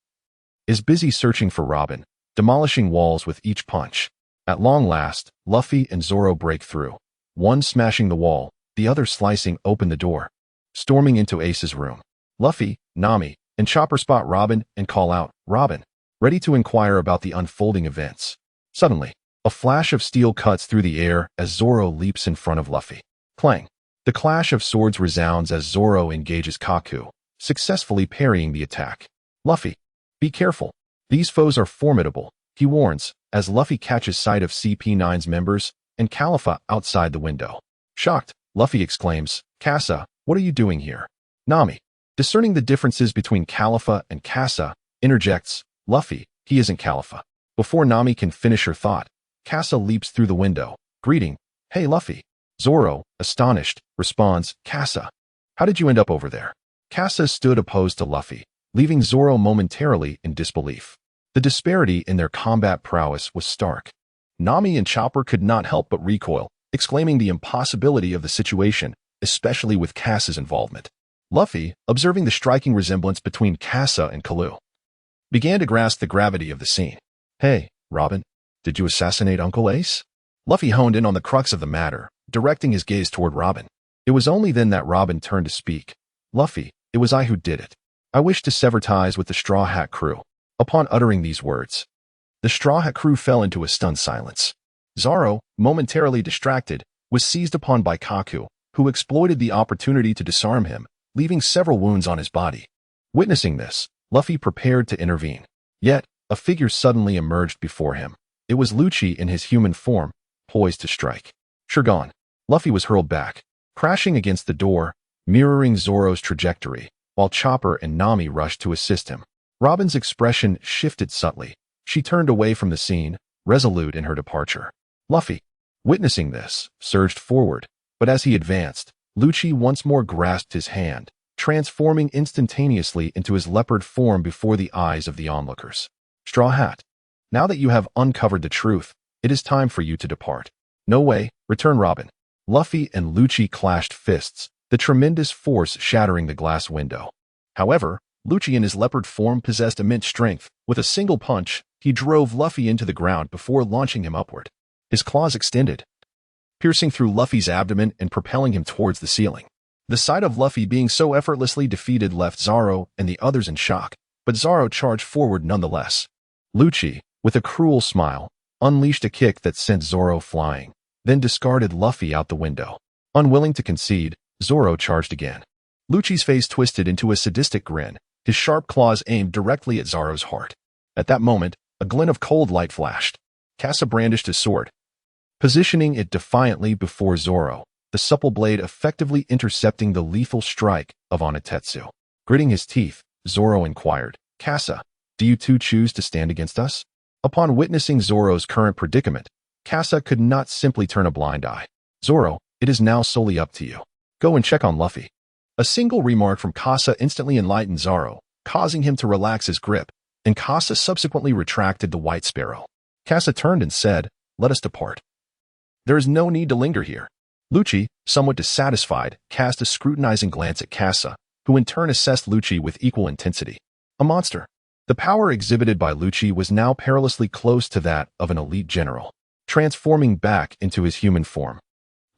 is busy searching for Robin, demolishing walls with each punch. At long last, Luffy and Zoro break through, one smashing the wall, the other slicing open the door. Storming into Ace's room, Luffy, Nami, and Chopper spot Robin and call out, "Robin," ready to inquire about the unfolding events. Suddenly, a flash of steel cuts through the air as Zoro leaps in front of Luffy. Clang! The clash of swords resounds as Zoro engages Kaku, successfully parrying the attack. "Luffy, be careful. These foes are formidable," he warns, as Luffy catches sight of CP9's members and Califa outside the window. Shocked, Luffy exclaims, "Kasa, what are you doing here?" Nami, discerning the differences between Califa and Kasa, interjects, "Luffy, he isn't Califa." Before Nami can finish her thought, Kasa leaps through the window, greeting, "Hey Luffy." Zoro, astonished, responds, "Kasa, how did you end up over there?" Kasa stood opposed to Luffy, leaving Zoro momentarily in disbelief. The disparity in their combat prowess was stark. Nami and Chopper could not help but recoil, exclaiming the impossibility of the situation, especially with Kasa's involvement. Luffy, observing the striking resemblance between Kasa and Kalu, began to grasp the gravity of the scene. "Hey, Robin, did you assassinate Uncle Ace?" Luffy honed in on the crux of the matter, directing his gaze toward Robin. It was only then that Robin turned to speak. "Luffy, it was I who did it. I wish to sever ties with the Straw Hat crew." Upon uttering these words, the Straw Hat crew fell into a stunned silence. Zoro, momentarily distracted, was seized upon by Kaku, who exploited the opportunity to disarm him, leaving several wounds on his body. Witnessing this, Luffy prepared to intervene. Yet, a figure suddenly emerged before him. It was Lucci in his human form, poised to strike. Sure gone. Luffy was hurled back, crashing against the door, mirroring Zoro's trajectory, while Chopper and Nami rushed to assist him. Robin's expression shifted subtly. She turned away from the scene, resolute in her departure. Luffy, witnessing this, surged forward, but as he advanced, Lucci once more grasped his hand, transforming instantaneously into his leopard form before the eyes of the onlookers. "Straw Hat, now that you have uncovered the truth, it is time for you to depart." "No way," returned Robin. Luffy and Lucci clashed fists, the tremendous force shattering the glass window. However, Lucci in his leopard form possessed immense strength. With a single punch, he drove Luffy into the ground before launching him upward. His claws extended, piercing through Luffy's abdomen and propelling him towards the ceiling. The sight of Luffy being so effortlessly defeated left Zoro and the others in shock, but Zoro charged forward nonetheless. Lucci, with a cruel smile, unleashed a kick that sent Zoro flying, then discarded Luffy out the window. Unwilling to concede, Zoro charged again. Lucci's face twisted into a sadistic grin, his sharp claws aimed directly at Zoro's heart. At that moment, a glint of cold light flashed. Kasa brandished his sword, positioning it defiantly before Zoro, the supple blade effectively intercepting the lethal strike of Onetetsu. Gritting his teeth, Zoro inquired, "Kasa, do you two choose to stand against us?" Upon witnessing Zoro's current predicament, Kasa could not simply turn a blind eye. "Zoro, it is now solely up to you. Go and check on Luffy." A single remark from Kasa instantly enlightened Zoro, causing him to relax his grip, and Kasa subsequently retracted the White Sparrow. Kasa turned and said, "Let us depart. There is no need to linger here." Lucci, somewhat dissatisfied, cast a scrutinizing glance at Kasa, who in turn assessed Lucci with equal intensity. A monster. The power exhibited by Lucci was now perilously close to that of an elite general. Transforming back into his human form,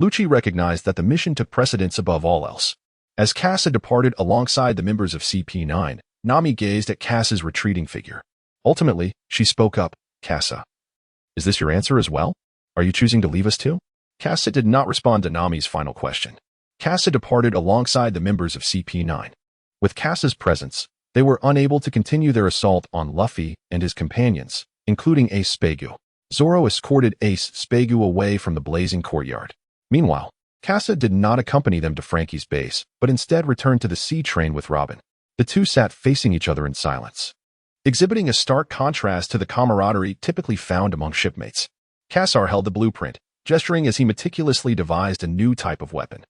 Lucci recognized that the mission took precedence above all else. As Kasa departed alongside the members of CP9, Nami gazed at Kasa's retreating figure. Ultimately, she spoke up, "Kasa, is this your answer as well? Are you choosing to leave us too?" Kasa did not respond to Nami's final question. Kasa departed alongside the members of CP9. With Kasa's presence, they were unable to continue their assault on Luffy and his companions, including Ace Spegu. Zoro escorted Ace Spegu away from the blazing courtyard. Meanwhile, Kasa did not accompany them to Frankie's base, but instead returned to the sea train with Robin. The two sat facing each other in silence, exhibiting a stark contrast to the camaraderie typically found among shipmates. Cassar held the blueprint, gesturing as he meticulously devised a new type of weapon.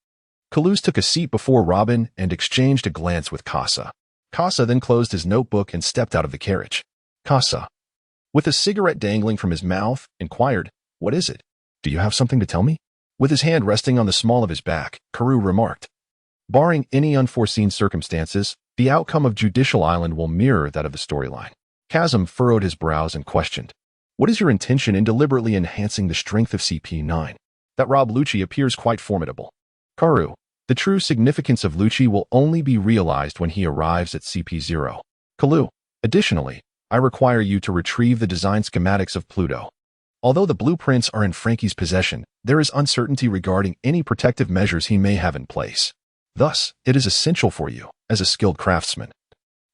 Kaluz took a seat before Robin and exchanged a glance with Kasa. Kasa then closed his notebook and stepped out of the carriage. Kasa, with a cigarette dangling from his mouth, inquired, "What is it? Do you have something to tell me?" With his hand resting on the small of his back, Karoo remarked, "Barring any unforeseen circumstances, the outcome of Judicial Island will mirror that of the storyline." Chasm furrowed his brows and questioned, "What is your intention in deliberately enhancing the strength of CP9? That Rob Lucci appears quite formidable." Karoo, the true significance of Lucci will only be realized when he arrives at CP0. Kalu, additionally, I require you to retrieve the design schematics of Pluto. Although the blueprints are in Frankie's possession, there is uncertainty regarding any protective measures he may have in place. Thus, it is essential for you, as a skilled craftsman,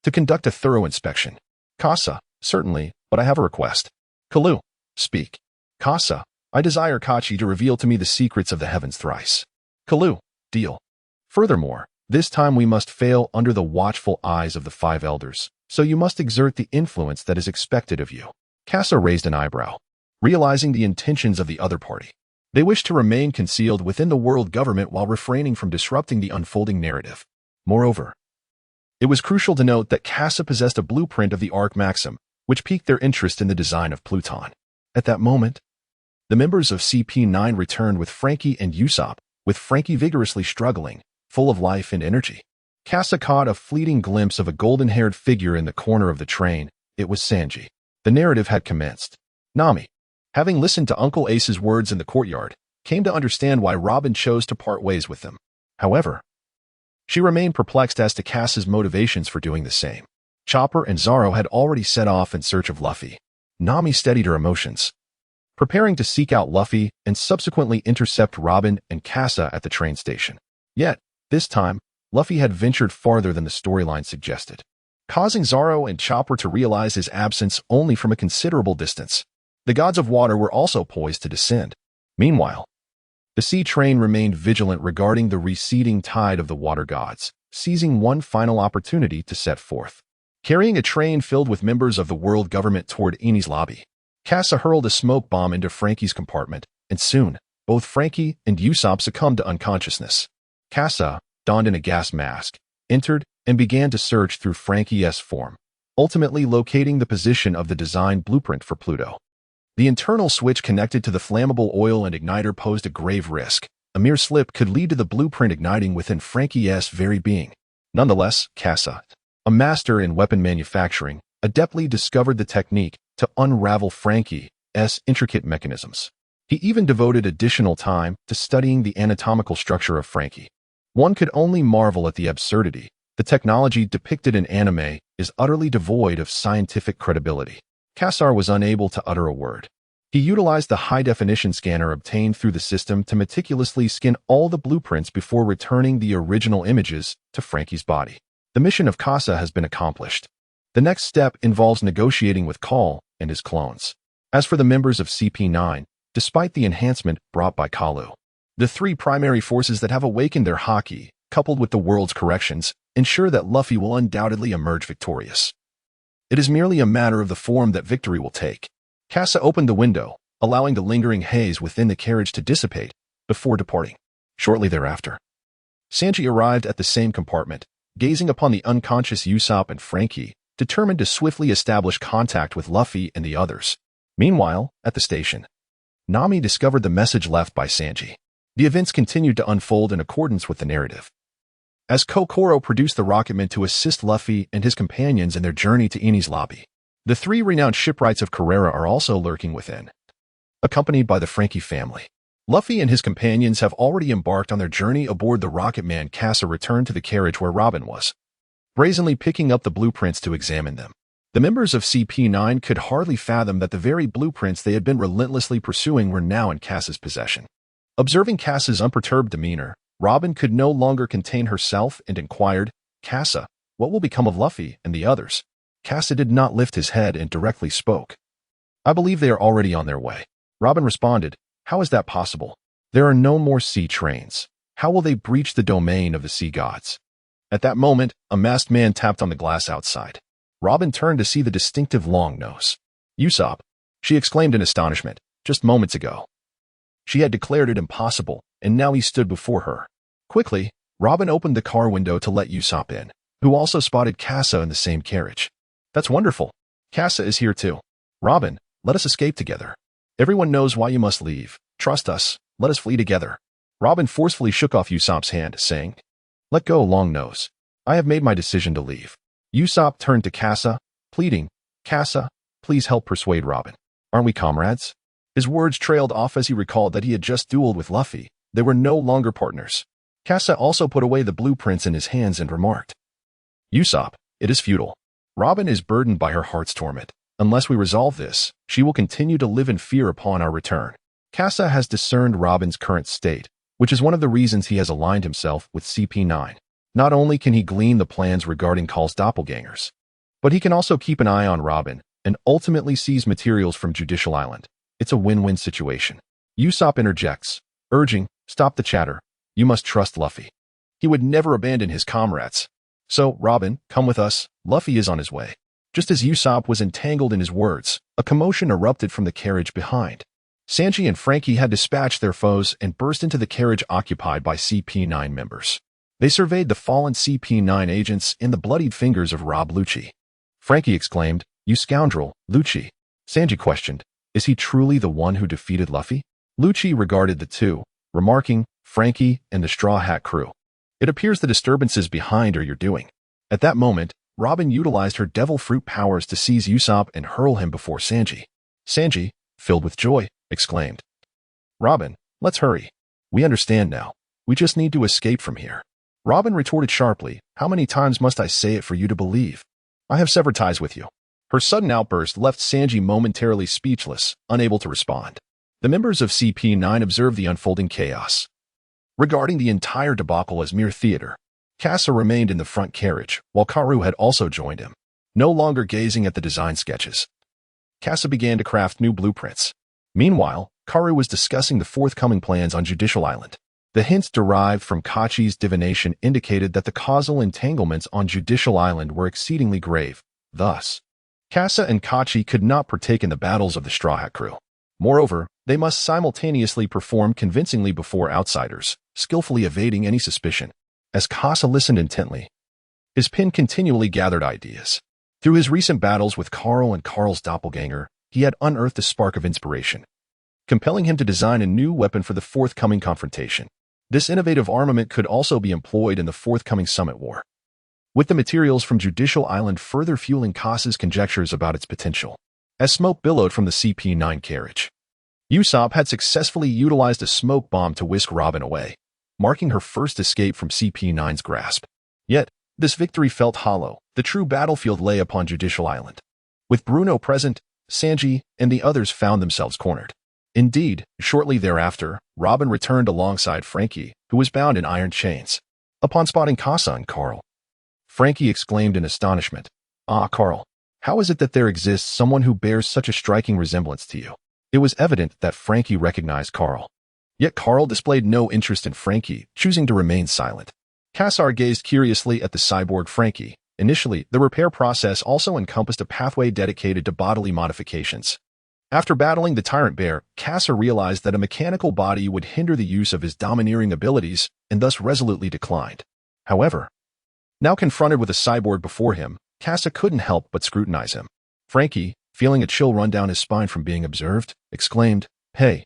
to conduct a thorough inspection. Kasa, certainly, but I have a request. Kalu, speak. Kasa, I desire Kachi to reveal to me the secrets of the heavens thrice. Kalu, deal. Furthermore, this time we must fail under the watchful eyes of the 5 elders, so you must exert the influence that is expected of you. Kasa raised an eyebrow, realizing the intentions of the other party. They wished to remain concealed within the world government while refraining from disrupting the unfolding narrative. Moreover, it was crucial to note that Kasa possessed a blueprint of the Arc Maxim, which piqued their interest in the design of Pluton. At that moment, the members of CP9 returned with Frankie and Usopp, with Frankie vigorously struggling, full of life and energy. Kasa caught a fleeting glimpse of a golden-haired figure in the corner of the train. It was Sanji. The narrative had commenced. Nami, having listened to Uncle Ace's words in the courtyard, came to understand why Robin chose to part ways with them. However, she remained perplexed as to Kasa's motivations for doing the same. Chopper and Zoro had already set off in search of Luffy. Nami steadied her emotions, preparing to seek out Luffy and subsequently intercept Robin and Kasa at the train station. Yet, this time, Luffy had ventured farther than the storyline suggested, causing Zoro and Chopper to realize his absence only from a considerable distance. The gods of water were also poised to descend. Meanwhile, the sea train remained vigilant regarding the receding tide of the water gods, seizing one final opportunity to set forth. Carrying a train filled with members of the world government toward Eni's lobby, Kasa hurled a smoke bomb into Frankie's compartment, and soon, both Frankie and Usopp succumbed to unconsciousness. Kasa, donned in a gas mask, entered and began to search through Frankie's form, ultimately locating the position of the design blueprint for Pluto. The internal switch connected to the flammable oil and igniter posed a grave risk. A mere slip could lead to the blueprint igniting within Frankie's very being. Nonetheless, Kasa, a master in weapon manufacturing, adeptly discovered the technique to unravel Frankie's intricate mechanisms. He even devoted additional time to studying the anatomical structure of Frankie. One could only marvel at the absurdity. The technology depicted in anime is utterly devoid of scientific credibility. Kassar was unable to utter a word. He utilized the high-definition scanner obtained through the system to meticulously scan all the blueprints before returning the original images to Frankie's body. The mission of Kasa has been accomplished. The next step involves negotiating with Carl and his clones. As for the members of CP9, despite the enhancement brought by Kalu, the 3 primary forces that have awakened their haki, coupled with the world's corrections, ensure that Luffy will undoubtedly emerge victorious. It is merely a matter of the form that victory will take. Kasa opened the window, allowing the lingering haze within the carriage to dissipate before departing. Shortly thereafter, Sanji arrived at the same compartment, gazing upon the unconscious Usopp and Frankie, determined to swiftly establish contact with Luffy and the others. Meanwhile, at the station, Nami discovered the message left by Sanji. The events continued to unfold in accordance with the narrative. As Kokoro produced the rocketman to assist Luffy and his companions in their journey to Eni's lobby, the 3 renowned shipwrights of Carrera are also lurking within, accompanied by the Frankie family. Luffy and his companions have already embarked on their journey aboard the rocketman. Kasa returned to the carriage where Robin was, brazenly picking up the blueprints to examine them. The members of CP9 could hardly fathom that the very blueprints they had been relentlessly pursuing were now in Kasa's possession. Observing Kasa's unperturbed demeanor, Robin could no longer contain herself and inquired, "Kasa, what will become of Luffy and the others?" Kasa did not lift his head and directly spoke. "I believe they are already on their way." Robin responded, "How is that possible? There are no more sea trains. How will they breach the domain of the sea gods?" At that moment, a masked man tapped on the glass outside. Robin turned to see the distinctive long nose. "Usopp," she exclaimed in astonishment, "just moments ago she had declared it impossible, and now he stood before her." Quickly, Robin opened the car window to let Usopp in, who also spotted Kasa in the same carriage. "That's wonderful. Kasa is here too. Robin, let us escape together. Everyone knows why you must leave. Trust us. Let us flee together. Robin forcefully shook off Usopp's hand, saying, Let go, Long Nose. I have made my decision to leave. Usopp turned to Kasa, pleading, Kasa, please help persuade Robin. Aren't we comrades? His words trailed off as he recalled that he had just dueled with Luffy. They were no longer partners. Kasa also put away the blueprints in his hands and remarked, Usopp, it is futile. Robin is burdened by her heart's torment. Unless we resolve this, she will continue to live in fear upon our return. Kasa has discerned Robin's current state, which is one of the reasons he has aligned himself with CP9. Not only can he glean the plans regarding Carl's doppelgangers, but he can also keep an eye on Robin and ultimately seize materials from Judicial Island. It's a win-win situation. Usopp interjects, urging, Stop the chatter. You must trust Luffy. He would never abandon his comrades. So, Robin, come with us. Luffy is on his way. Just as Usopp was entangled in his words, a commotion erupted from the carriage behind. Sanji and Frankie had dispatched their foes and burst into the carriage occupied by CP9 members. They surveyed the fallen CP9 agents and the bloodied fingers of Rob Lucci. Frankie exclaimed, You scoundrel, Lucci. Sanji questioned, Is he truly the one who defeated Luffy? Lucci regarded the two, remarking, Frankie and the Straw Hat crew. It appears the disturbances behind are your doing. At that moment, Robin utilized her devil fruit powers to seize Usopp and hurl him before Sanji. Sanji, filled with joy, exclaimed, Robin, let's hurry. We understand now. We just need to escape from here. Robin retorted sharply, How many times must I say it for you to believe? I have severed ties with you. Her sudden outburst left Sanji momentarily speechless, unable to respond. The members of CP9 observed the unfolding chaos, regarding the entire debacle as mere theater. Kasa remained in the front carriage, while Karu had also joined him, no longer gazing at the design sketches. Kasa began to craft new blueprints. Meanwhile, Karu was discussing the forthcoming plans on Judicial Island. The hints derived from Kachi's divination indicated that the causal entanglements on Judicial Island were exceedingly grave. Thus, Kasa and Kachi could not partake in the battles of the Straw Hat crew. Moreover, they must simultaneously perform convincingly before outsiders, skillfully evading any suspicion. As Kasa listened intently, his pen continually gathered ideas. Through his recent battles with Carl and Carl's doppelganger, he had unearthed a spark of inspiration, compelling him to design a new weapon for the forthcoming confrontation. This innovative armament could also be employed in the forthcoming summit war, with the materials from Judicial Island further fueling Kasa's conjectures about its potential. As smoke billowed from the CP9 carriage, Usopp had successfully utilized a smoke bomb to whisk Robin away, marking her first escape from CP9's grasp. Yet, this victory felt hollow. The true battlefield lay upon Judicial Island. With Bruno present, Sanji and the others found themselves cornered. Indeed, shortly thereafter, Robin returned alongside Frankie, who was bound in iron chains. Upon spotting Kasa and Carl, Frankie exclaimed in astonishment, Ah, Carl, how is it that there exists someone who bears such a striking resemblance to you? It was evident that Frankie recognized Carl. Yet Carl displayed no interest in Frankie, choosing to remain silent. Cassar gazed curiously at the cyborg Frankie. Initially, the repair process also encompassed a pathway dedicated to bodily modifications. After battling the Tyrant Bear, Kasa realized that a mechanical body would hinder the use of his domineering abilities and thus resolutely declined. However, now confronted with a cyborg before him, Kasa couldn't help but scrutinize him. Frankie, feeling a chill run down his spine from being observed, exclaimed, Hey,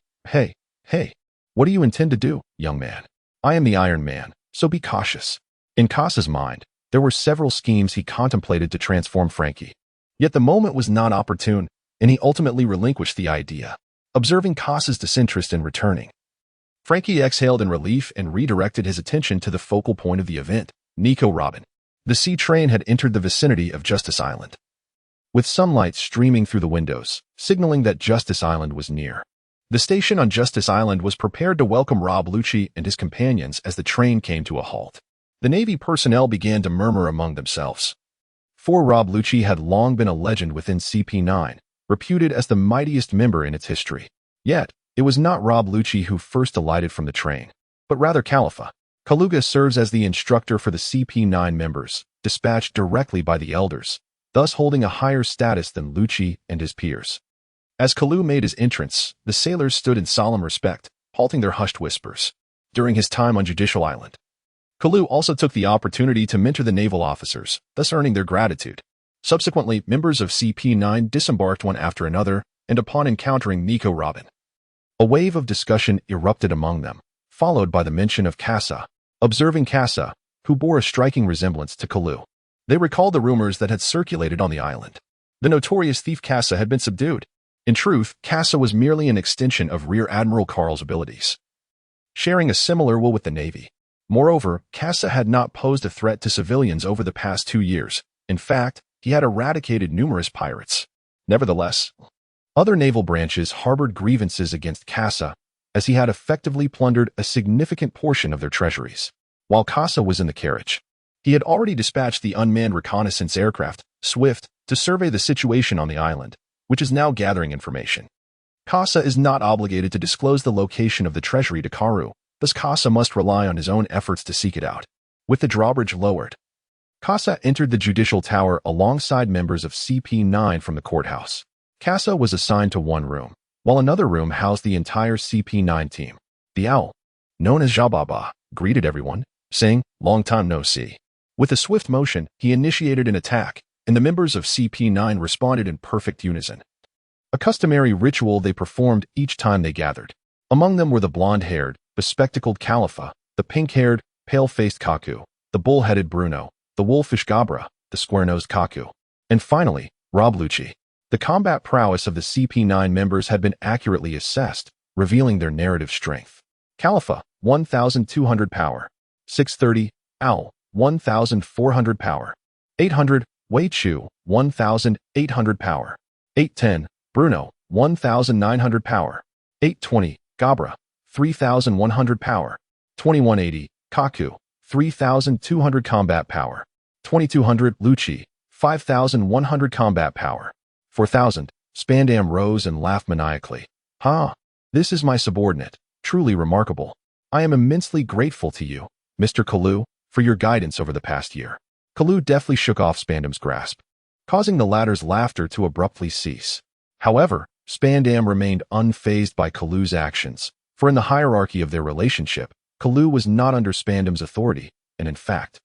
what do you intend to do, young man? I am the Iron Man, so be cautious. In Kasa's mind, there were several schemes he contemplated to transform Frankie. Yet the moment was not opportune, and he ultimately relinquished the idea. Observing Kasa's disinterest in returning, Frankie exhaled in relief and redirected his attention to the focal point of the event, Nico Robin. The sea train had entered the vicinity of Justice Island, with sunlight streaming through the windows, signaling that Justice Island was near. The station on Justice Island was prepared to welcome Rob Lucci and his companions as the train came to a halt. The Navy personnel began to murmur among themselves. For Rob Lucci had long been a legend within CP9, reputed as the mightiest member in its history. Yet, it was not Rob Lucci who first alighted from the train, but rather Khalifa. Kaluga serves as the instructor for the CP9 members, dispatched directly by the elders, thus holding a higher status than Lucci and his peers. As Kalu made his entrance, the sailors stood in solemn respect, halting their hushed whispers. During his time on Judicial Island, Kalu also took the opportunity to mentor the naval officers, thus earning their gratitude. Subsequently, members of CP9 disembarked one after another, and upon encountering Nico Robin, a wave of discussion erupted among them, followed by the mention of Kasa. Observing Kasa, who bore a striking resemblance to Kalu, they recalled the rumors that had circulated on the island. The notorious thief Kasa had been subdued. In truth, Kasa was merely an extension of Rear Admiral Carl's abilities, sharing a similar will with the Navy. Moreover, Kasa had not posed a threat to civilians over the past 2 years. In fact, he had eradicated numerous pirates. Nevertheless, other naval branches harbored grievances against Kasa, as he had effectively plundered a significant portion of their treasuries. While Kasa was in the carriage, he had already dispatched the unmanned reconnaissance aircraft, Swift, to survey the situation on the island, which is now gathering information. Kasa is not obligated to disclose the location of the treasury to Karu, thus Kasa must rely on his own efforts to seek it out. With the drawbridge lowered, Kasa entered the judicial tower alongside members of CP9 from the courthouse. Kasa was assigned to one room, while another room housed the entire CP9 team. The owl, known as Jababa, greeted everyone, saying, "Long time no see." With a swift motion, he initiated an attack, and the members of CP9 responded in perfect unison. A customary ritual they performed each time they gathered. Among them were the blonde-haired, bespectacled Khalifa, the pink-haired, pale-faced Kaku, the bull-headed Bruno, the wolfish Gabra, the square-nosed Kaku, and finally, Rob Lucci. The combat prowess of the CP9 members had been accurately assessed, revealing their narrative strength. Khalifa, 1,200 power. 630, Owl, 1,400 power. 800, Wei Chu, 1,800 power. 810, Bruno, 1,900 power. 820, Gabra, 3,100 power. 2180, Kaku, 3,200 combat power. 2,200, Lucci, 5,100 combat power. 4,000, Spandam rose and laughed maniacally. "Ha! This is my subordinate. Truly remarkable. I am immensely grateful to you, Mr. Kalu, for your guidance over the past year." Kalu deftly shook off Spandam's grasp, causing the latter's laughter to abruptly cease. However, Spandam remained unfazed by Kalu's actions, for in the hierarchy of their relationship, Kalu was not under Spandam's authority, and in fact,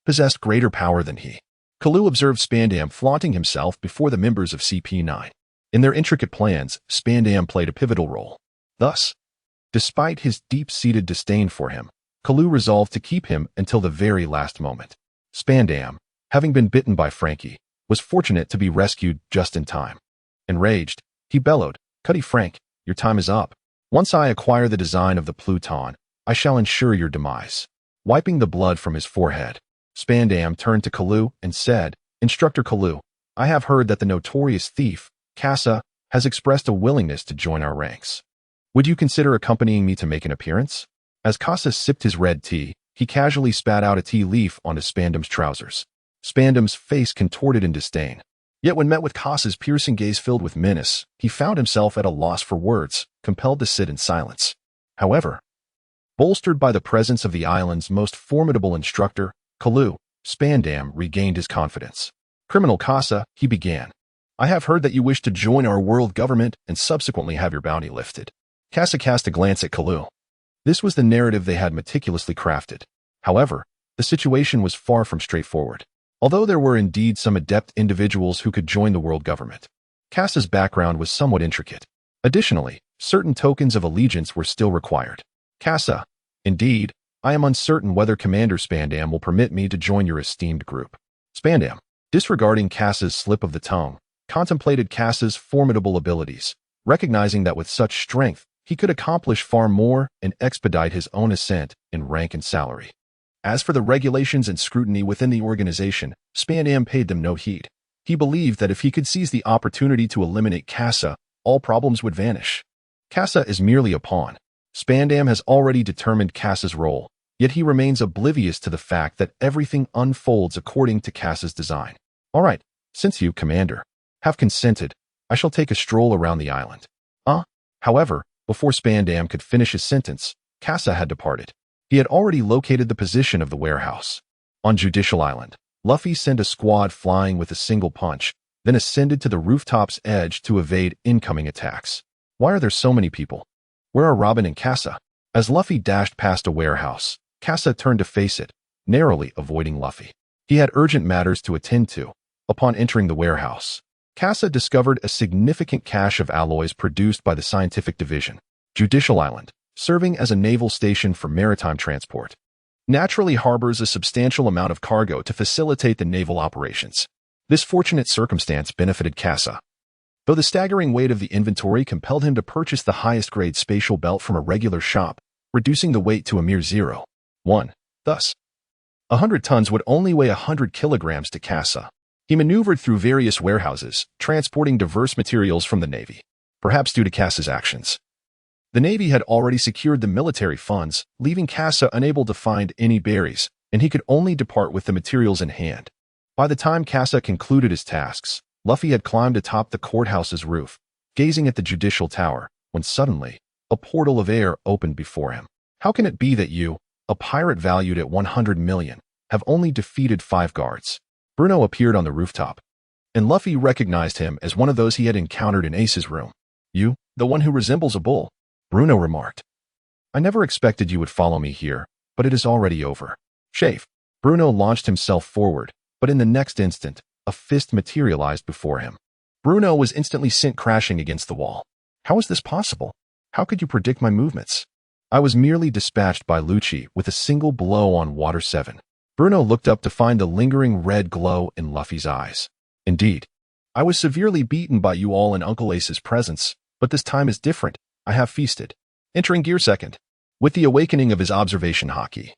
possessed greater power than he. Kalu observed Spandam flaunting himself before the members of CP9. In their intricate plans, Spandam played a pivotal role. Thus, despite his deep-seated disdain for him, Kalu resolved to keep him until the very last moment. Spandam, having been bitten by Frankie, was fortunate to be rescued just in time. Enraged, he bellowed, "Cutty Frank, your time is up. Once I acquire the design of the Pluton, I shall ensure your demise." Wiping the blood from his forehead, Spandam turned to Kalu and said, "Instructor Kalu, I have heard that the notorious thief, Kasa, has expressed a willingness to join our ranks. Would you consider accompanying me to make an appearance?" As Kasa sipped his red tea, he casually spat out a tea leaf onto Spandam's trousers. Spandam's face contorted in disdain. Yet when met with Kasa's piercing gaze filled with menace, he found himself at a loss for words, compelled to sit in silence. However, bolstered by the presence of the island's most formidable instructor, Kalu, Spandam regained his confidence. "Criminal Kasa," he began, "I have heard that you wish to join our world government and subsequently have your bounty lifted." Kasa cast a glance at Kalu. This was the narrative they had meticulously crafted. However, the situation was far from straightforward. Although there were indeed some adept individuals who could join the world government, Kasa's background was somewhat intricate. Additionally, certain tokens of allegiance were still required. "Kasa, indeed, I am uncertain whether Commander Spandam will permit me to join your esteemed group." Spandam, disregarding Kasa's slip of the tongue, contemplated Kasa's formidable abilities, recognizing that with such strength, he could accomplish far more and expedite his own ascent in rank and salary. As for the regulations and scrutiny within the organization, Spandam paid them no heed. He believed that if he could seize the opportunity to eliminate Kasa, all problems would vanish. Kasa is merely a pawn. Spandam has already determined Kasa's role, yet he remains oblivious to the fact that everything unfolds according to Kasa's design. "All right, since you, Commander, have consented, I shall take a stroll around the island." However, before Spandam could finish his sentence, Kasa had departed. He had already located the position of the warehouse. On Judicial Island, Luffy sent a squad flying with a single punch, then ascended to the rooftop's edge to evade incoming attacks. Why are there so many people? Where are Robin and Kasa? As Luffy dashed past a warehouse, Kasa turned to face it, narrowly avoiding Luffy. He had urgent matters to attend to, Upon entering the warehouse, Kasa discovered a significant cache of alloys produced by the Scientific Division, Judicial Island, serving as a naval station for maritime transport. Naturally harbors a substantial amount of cargo to facilitate the naval operations. This fortunate circumstance benefited Kasa, though the staggering weight of the inventory compelled him to purchase the highest-grade spatial belt from a regular shop, reducing the weight to a mere 0.1. Thus, 100 tons would only weigh 100 kilograms to Kasa. He maneuvered through various warehouses, transporting diverse materials from the Navy, perhaps due to Kasa's actions. The Navy had already secured the military funds, leaving Kasa unable to find any berries, and he could only depart with the materials in hand. By the time Kasa concluded his tasks, Luffy had climbed atop the courthouse's roof, gazing at the judicial tower, when suddenly, a portal of air opened before him. How can it be that you, a pirate valued at 100 million, have only defeated 5 guards? Bruno appeared on the rooftop, and Luffy recognized him as one of those he had encountered in Ace's room. You, the one who resembles a bull, Bruno remarked. I never expected you would follow me here, but it is already over. Chafe. Bruno launched himself forward, but in the next instant, a fist materialized before him. Bruno was instantly sent crashing against the wall. How is this possible? How could you predict my movements? I was merely dispatched by Lucci with a single blow on Water 7. Bruno looked up to find the lingering red glow in Luffy's eyes. Indeed, I was severely beaten by you all in Uncle Ace's presence, but this time is different. I have feasted. Entering gear second. With the awakening of his observation haki,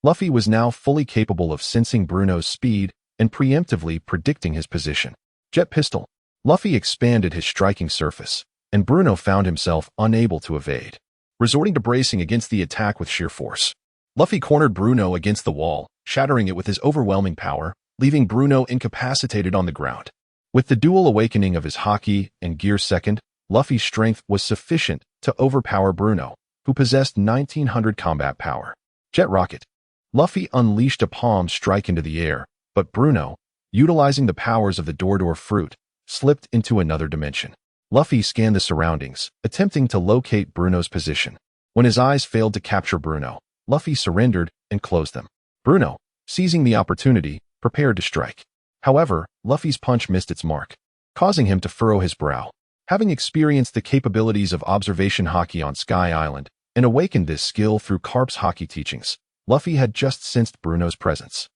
Luffy was now fully capable of sensing Bruno's speed and preemptively predicting his position. Jet pistol. Luffy expanded his striking surface, and Bruno found himself unable to evade. Resorting to bracing against the attack with sheer force, Luffy cornered Bruno against the wall, shattering it with his overwhelming power, leaving Bruno incapacitated on the ground. With the dual awakening of his haki and gear second, Luffy's strength was sufficient to overpower Bruno, who possessed 1900 combat power. Jet rocket. Luffy unleashed a palm strike into the air, but Bruno, utilizing the powers of the Dordor fruit, slipped into another dimension. Luffy scanned the surroundings, attempting to locate Bruno's position. When his eyes failed to capture Bruno, Luffy surrendered and closed them. Bruno, seizing the opportunity, prepared to strike. However, Luffy's punch missed its mark, causing him to furrow his brow. Having experienced the capabilities of observation haki on Sky Island and awakened this skill through Garp's haki teachings, Luffy had just sensed Bruno's presence.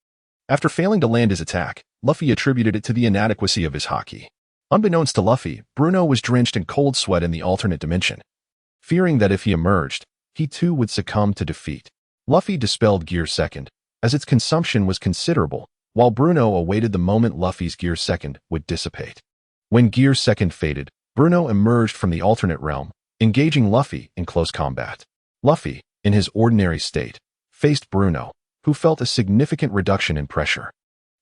After failing to land his attack, Luffy attributed it to the inadequacy of his haki. Unbeknownst to Luffy, Bruno was drenched in cold sweat in the alternate dimension. Fearing that if he emerged, he too would succumb to defeat, Luffy dispelled Gear Second, as its consumption was considerable, while Bruno awaited the moment Luffy's Gear Second would dissipate. When Gear Second faded, Bruno emerged from the alternate realm, engaging Luffy in close combat. Luffy, in his ordinary state, faced Bruno, who felt a significant reduction in pressure.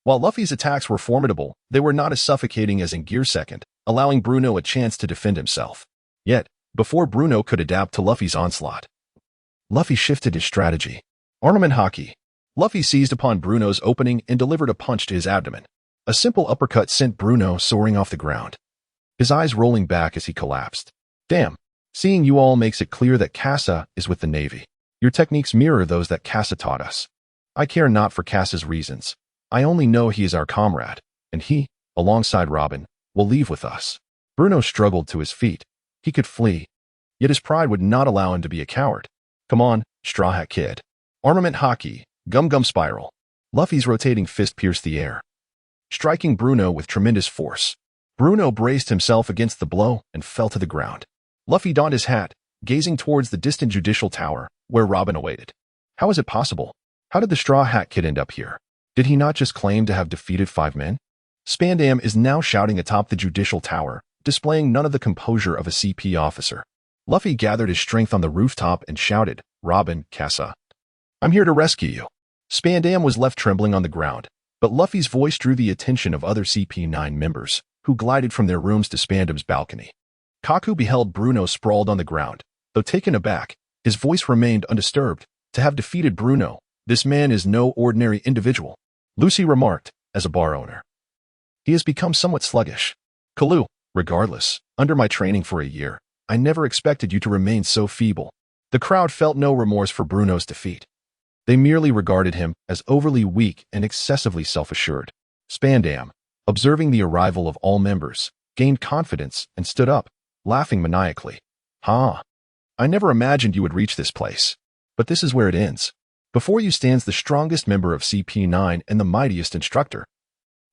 While Luffy's attacks were formidable, they were not as suffocating as in Gear Second, allowing Bruno a chance to defend himself. Yet, before Bruno could adapt to Luffy's onslaught, Luffy shifted his strategy. Armament haki. Luffy seized upon Bruno's opening and delivered a punch to his abdomen. A simple uppercut sent Bruno soaring off the ground, his eyes rolling back as he collapsed. Damn, seeing you all makes it clear that Kasa is with the Navy. Your techniques mirror those that Kasa taught us. I care not for Kasa's reasons. I only know he is our comrade, and he, alongside Robin, will leave with us. Bruno struggled to his feet. He could flee, yet his pride would not allow him to be a coward. Come on, Straw Hat Kid. Armament haki, Gum Gum Spiral. Luffy's rotating fist pierced the air, striking Bruno with tremendous force. Bruno braced himself against the blow and fell to the ground. Luffy donned his hat, gazing towards the distant judicial tower, where Robin awaited. How is it possible? How did the Straw Hat Kid end up here? Did he not just claim to have defeated 5 men? Spandam is now shouting atop the judicial tower, displaying none of the composure of a CP officer. Luffy gathered his strength on the rooftop and shouted, Robin, Kasa. I'm here to rescue you. Spandam was left trembling on the ground, but Luffy's voice drew the attention of other CP9 members, who glided from their rooms to Spandam's balcony. Kaku beheld Bruno sprawled on the ground. Though taken aback, his voice remained undisturbed. To have defeated Bruno, this man is no ordinary individual. Lucy remarked, as a bar owner. He has become somewhat sluggish. Kalu, regardless, under my training for a year, I never expected you to remain so feeble. The crowd felt no remorse for Bruno's defeat. They merely regarded him as overly weak and excessively self-assured. Spandam, observing the arrival of all members, gained confidence and stood up, laughing maniacally. "Ha! I never imagined you would reach this place. But this is where it ends. Before you stands the strongest member of CP9 and the mightiest instructor.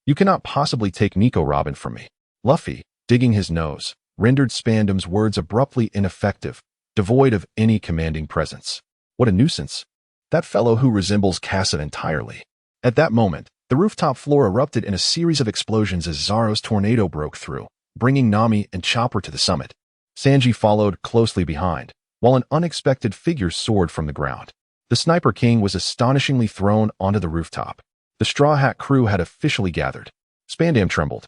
You cannot possibly take Nico Robin from me." Luffy, digging his nose, rendered Spandam's words abruptly ineffective, devoid of any commanding presence. What a nuisance. That fellow who resembles Kasa entirely. At that moment, the rooftop floor erupted in a series of explosions as Zoro's tornado broke through, bringing Nami and Chopper to the summit. Sanji followed closely behind, while an unexpected figure soared from the ground. The Sniper King was astonishingly thrown onto the rooftop. The Straw Hat crew had officially gathered. Spandam trembled.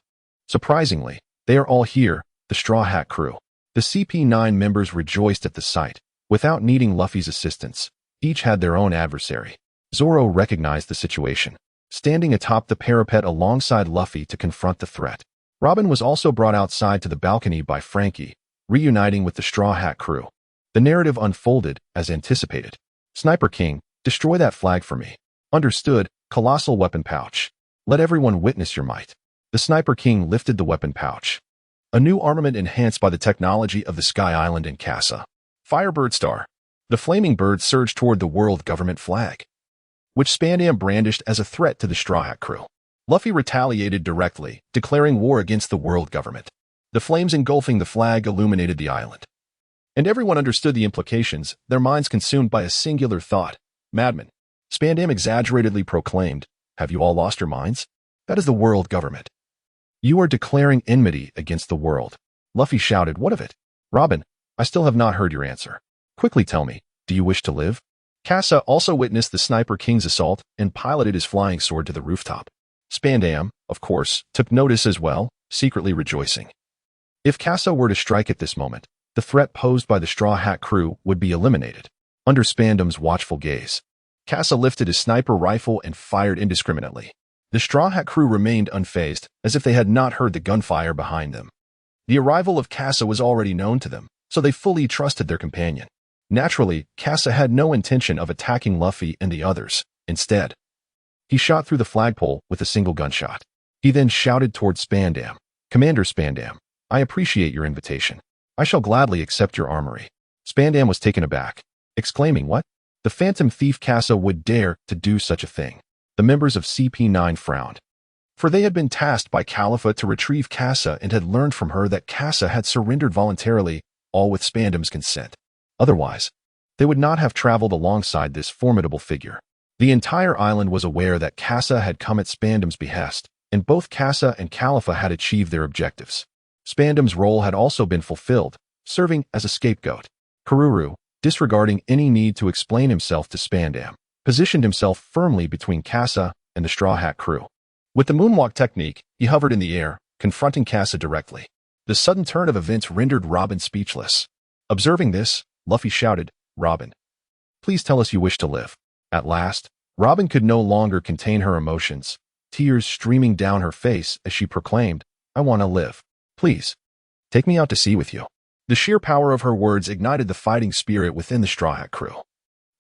Surprisingly, they are all here, the Straw Hat crew. The CP9 members rejoiced at the sight. Without needing Luffy's assistance, each had their own adversary. Zoro recognized the situation, standing atop the parapet alongside Luffy to confront the threat. Robin was also brought outside to the balcony by Frankie, reuniting with the Straw Hat crew. The narrative unfolded as anticipated. Sniper King, destroy that flag for me. Understood, colossal weapon pouch. Let everyone witness your might. The Sniper King lifted the weapon pouch. A new armament enhanced by the technology of the Sky Island and Kasa. Firebird Star. The flaming bird surged toward the world government flag, which Spandam brandished as a threat to the Straw Hat crew. Luffy retaliated directly, declaring war against the world government. The flames engulfing the flag illuminated the island. And everyone understood the implications, their minds consumed by a singular thought. Madman. Spandam exaggeratedly proclaimed, "Have you all lost your minds? That is the world government. You are declaring enmity against the world." Luffy shouted, "What of it?" "Robin, I still have not heard your answer. Quickly tell me, do you wish to live?" Kasa also witnessed the Sniper King's assault and piloted his flying sword to the rooftop. Spandam, of course, took notice as well, secretly rejoicing. If Kasa were to strike at this moment, the threat posed by the Straw Hat crew would be eliminated. Under Spandam's watchful gaze, Kasa lifted his sniper rifle and fired indiscriminately. The Straw Hat crew remained unfazed, as if they had not heard the gunfire behind them. The arrival of Kasa was already known to them, so they fully trusted their companion. Naturally, Kasa had no intention of attacking Luffy and the others. Instead, he shot through the flagpole with a single gunshot. He then shouted toward Spandam, "Commander Spandam, I appreciate your invitation. I shall gladly accept your armory." Spandam was taken aback, exclaiming, "What? The phantom thief Kasa would dare to do such a thing." The members of CP9 frowned, for they had been tasked by Khalifa to retrieve Kasa and had learned from her that Kasa had surrendered voluntarily, all with Spandam's consent. Otherwise, they would not have traveled alongside this formidable figure. The entire island was aware that Kasa had come at Spandam's behest, and both Kasa and Khalifa had achieved their objectives. Spandam's role had also been fulfilled, serving as a scapegoat. Karuru, disregarding any need to explain himself to Spandam, positioned himself firmly between Kasa and the Straw Hat crew. With the moonwalk technique, he hovered in the air, confronting Kasa directly. The sudden turn of events rendered Robin speechless. Observing this, Luffy shouted, "Robin, please tell us you wish to live." At last, Robin could no longer contain her emotions, tears streaming down her face as she proclaimed, "I want to live. Please, take me out to sea with you." The sheer power of her words ignited the fighting spirit within the Straw Hat crew.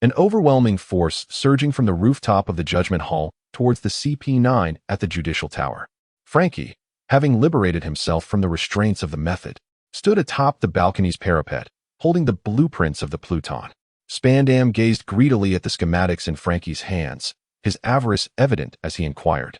An overwhelming force surging from the rooftop of the Judgment Hall towards the CP9 at the Judicial Tower. Frankie, having liberated himself from the restraints of the method, stood atop the balcony's parapet, holding the blueprints of the Pluton. Spandam gazed greedily at the schematics in Frankie's hands, his avarice evident as he inquired,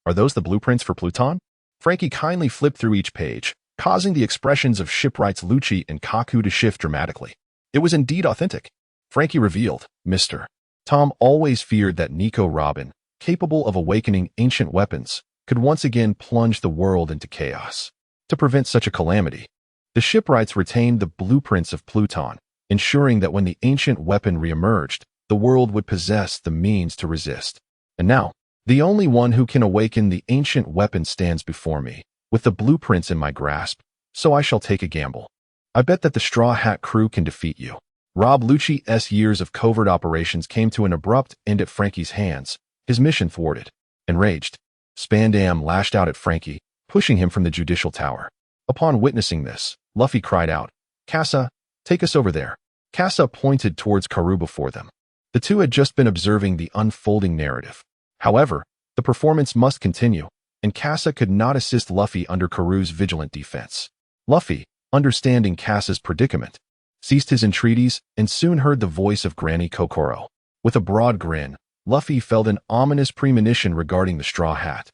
"Are those the blueprints for Pluton?" Frankie kindly flipped through each page, causing the expressions of shipwrights Lucci and Kaku to shift dramatically. It was indeed authentic. Frankie revealed, "Mr. Tom always feared that Nico Robin, capable of awakening ancient weapons, could once again plunge the world into chaos. To prevent such a calamity, the shipwrights retained the blueprints of Pluton, ensuring that when the ancient weapon reemerged, the world would possess the means to resist. And now, the only one who can awaken the ancient weapon stands before me, with the blueprints in my grasp, so I shall take a gamble. I bet that the Straw Hat crew can defeat you." Rob Lucci's years of covert operations came to an abrupt end at Frankie's hands, his mission thwarted. Enraged, Spandam lashed out at Frankie, pushing him from the Judicial Tower. Upon witnessing this, Luffy cried out, "Kasa, take us over there." Kasa pointed towards Karoo before them. The two had just been observing the unfolding narrative. However, the performance must continue. and Kasa could not assist Luffy under Karu's vigilant defense. Luffy, understanding Kasa's predicament, ceased his entreaties and soon heard the voice of Granny Kokoro. With a broad grin, Luffy felt an ominous premonition regarding the straw hat.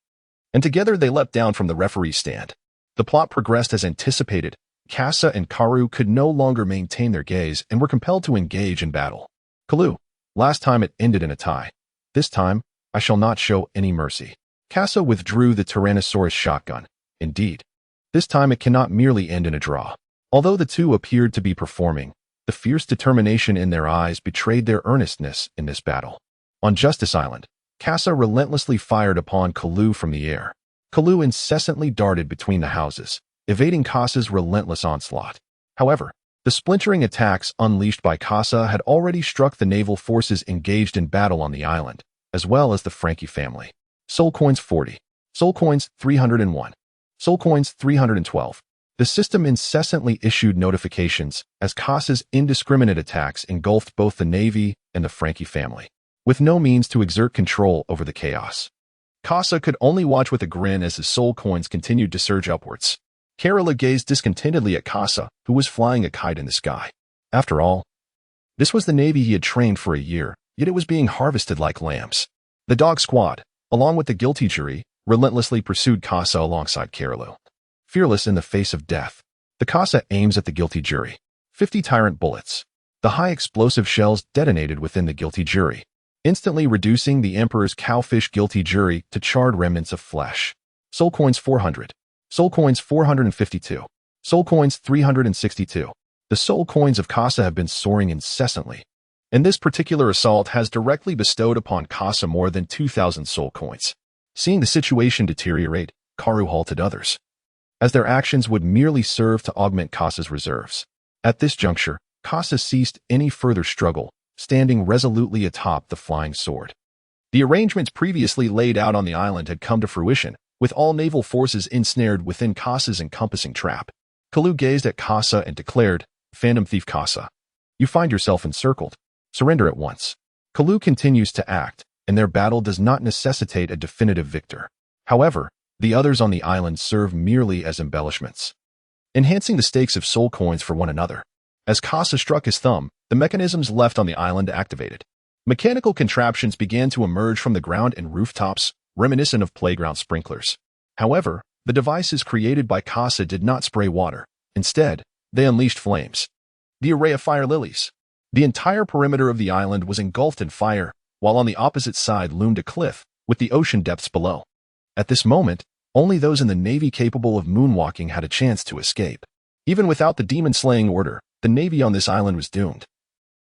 And together they leapt down from the referee's stand. The plot progressed as anticipated. Kasa and Karu could no longer maintain their gaze and were compelled to engage in battle. Kalu, last time it ended in a tie. This time, I shall not show any mercy. Kasa withdrew the Tyrannosaurus shotgun. Indeed, this time it cannot merely end in a draw. Although the two appeared to be performing, the fierce determination in their eyes betrayed their earnestness in this battle. On Justice Island, Kasa relentlessly fired upon Kalu from the air. Kalu incessantly darted between the houses, evading Kasa's relentless onslaught. However, the splintering attacks unleashed by Kasa had already struck the naval forces engaged in battle on the island, as well as the Frankie family. Soul Coins 40. Soul Coins 301. Soul Coins 312. The system incessantly issued notifications as Kasa's indiscriminate attacks engulfed both the Navy and the Frankie family, with no means to exert control over the chaos. Kasa could only watch with a grin as his soul coins continued to surge upwards. Kerala gazed discontentedly at Kasa, who was flying a kite in the sky. After all, this was the Navy he had trained for a year, yet it was being harvested like lambs. The dog squad, along with the guilty jury, relentlessly pursued Kasa alongside Kerala. Fearless in the face of death, the Kasa aims at the guilty jury. 50 tyrant bullets. The high explosive shells detonated within the guilty jury, instantly reducing the Emperor's cowfish guilty jury to charred remnants of flesh. Soul Coins 400. Soul Coins 452. Soul Coins 362. The soul coins of Kasa have been soaring incessantly, and this particular assault has directly bestowed upon Kasa more than 2,000 soul coins. Seeing the situation deteriorate, Karu halted others, as their actions would merely serve to augment Kasa's reserves. At this juncture, Kasa ceased any further struggle, standing resolutely atop the flying sword. The arrangements previously laid out on the island had come to fruition, with all naval forces ensnared within Kasa's encompassing trap. Kalu gazed at Kasa and declared, "Phantom Thief Kasa, you find yourself encircled. Surrender at once." Kalu continues to act, and their battle does not necessitate a definitive victor. However, the others on the island serve merely as embellishments, enhancing the stakes of soul coins for one another. As Kasa struck his thumb, the mechanisms left on the island activated. Mechanical contraptions began to emerge from the ground and rooftops, reminiscent of playground sprinklers. However, the devices created by Kasa did not spray water. Instead, they unleashed flames. The array of fire lilies. The entire perimeter of the island was engulfed in fire, while on the opposite side loomed a cliff, with the ocean depths below. At this moment, only those in the Navy capable of moonwalking had a chance to escape. Even without the demon-slaying order, the Navy on this island was doomed.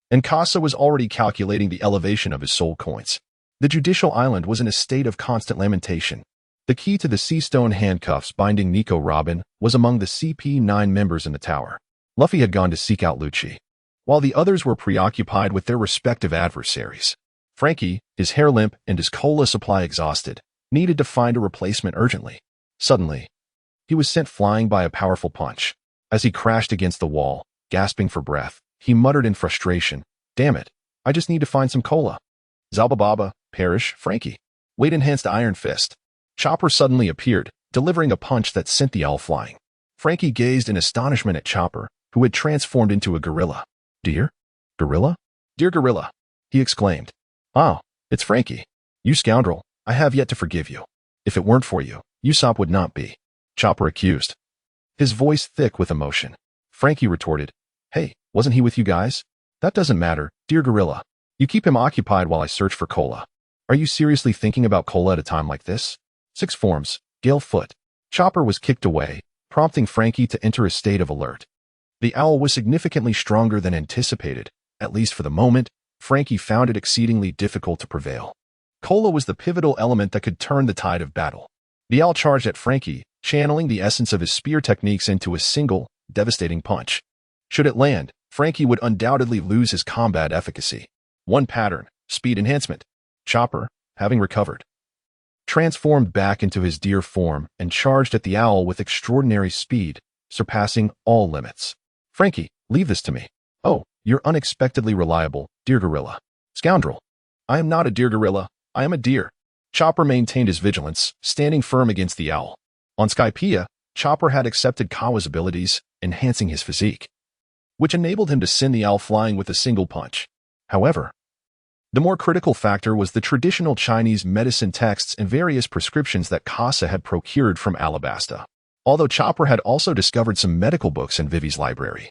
And Kasa was already calculating the elevation of his soul coins. The judicial island was in a state of constant lamentation. The key to the sea-stone handcuffs binding Nico Robin was among the CP9 members in the tower. Luffy had gone to seek out Lucci, while the others were preoccupied with their respective adversaries. Frankie, his hair limp and his cola supply exhausted, needed to find a replacement urgently. Suddenly, he was sent flying by a powerful punch. As he crashed against the wall, gasping for breath, he muttered in frustration, "Damn it, I just need to find some cola." Zalbababa, perish, Frankie. Weight-enhanced Iron Fist. Chopper suddenly appeared, delivering a punch that sent the owl flying. Frankie gazed in astonishment at Chopper, who had transformed into a gorilla. "Dear? Gorilla? Dear gorilla," he exclaimed. "Oh, it's Frankie. You scoundrel, I have yet to forgive you. If it weren't for you, Usopp would not be," Chopper accused, his voice thick with emotion. Frankie retorted, "Hey, wasn't he with you guys? That doesn't matter, dear gorilla. You keep him occupied while I search for cola. Are you seriously thinking about cola at a time like this?" 6 forms, Gale Foot. Chopper was kicked away, prompting Frankie to enter a state of alert. The owl was significantly stronger than anticipated. At least for the moment, Frankie found it exceedingly difficult to prevail. Cola was the pivotal element that could turn the tide of battle. The owl charged at Frankie, channeling the essence of his spear techniques into a single, devastating punch. Should it land, Frankie would undoubtedly lose his combat efficacy. One pattern, speed enhancement. Chopper, having recovered, transformed back into his deer form and charged at the owl with extraordinary speed, surpassing all limits. "Frankie, leave this to me." "Oh, you're unexpectedly reliable, dear gorilla." "Scoundrel. I am not a deer gorilla, I am a deer." Chopper maintained his vigilance, standing firm against the owl. On Skypiea, Chopper had accepted Kawa's abilities, enhancing his physique, which enabled him to send the owl flying with a single punch. However, the more critical factor was the traditional Chinese medicine texts and various prescriptions that Kasa had procured from Alabasta. Although Chopper had also discovered some medical books in Vivi's library,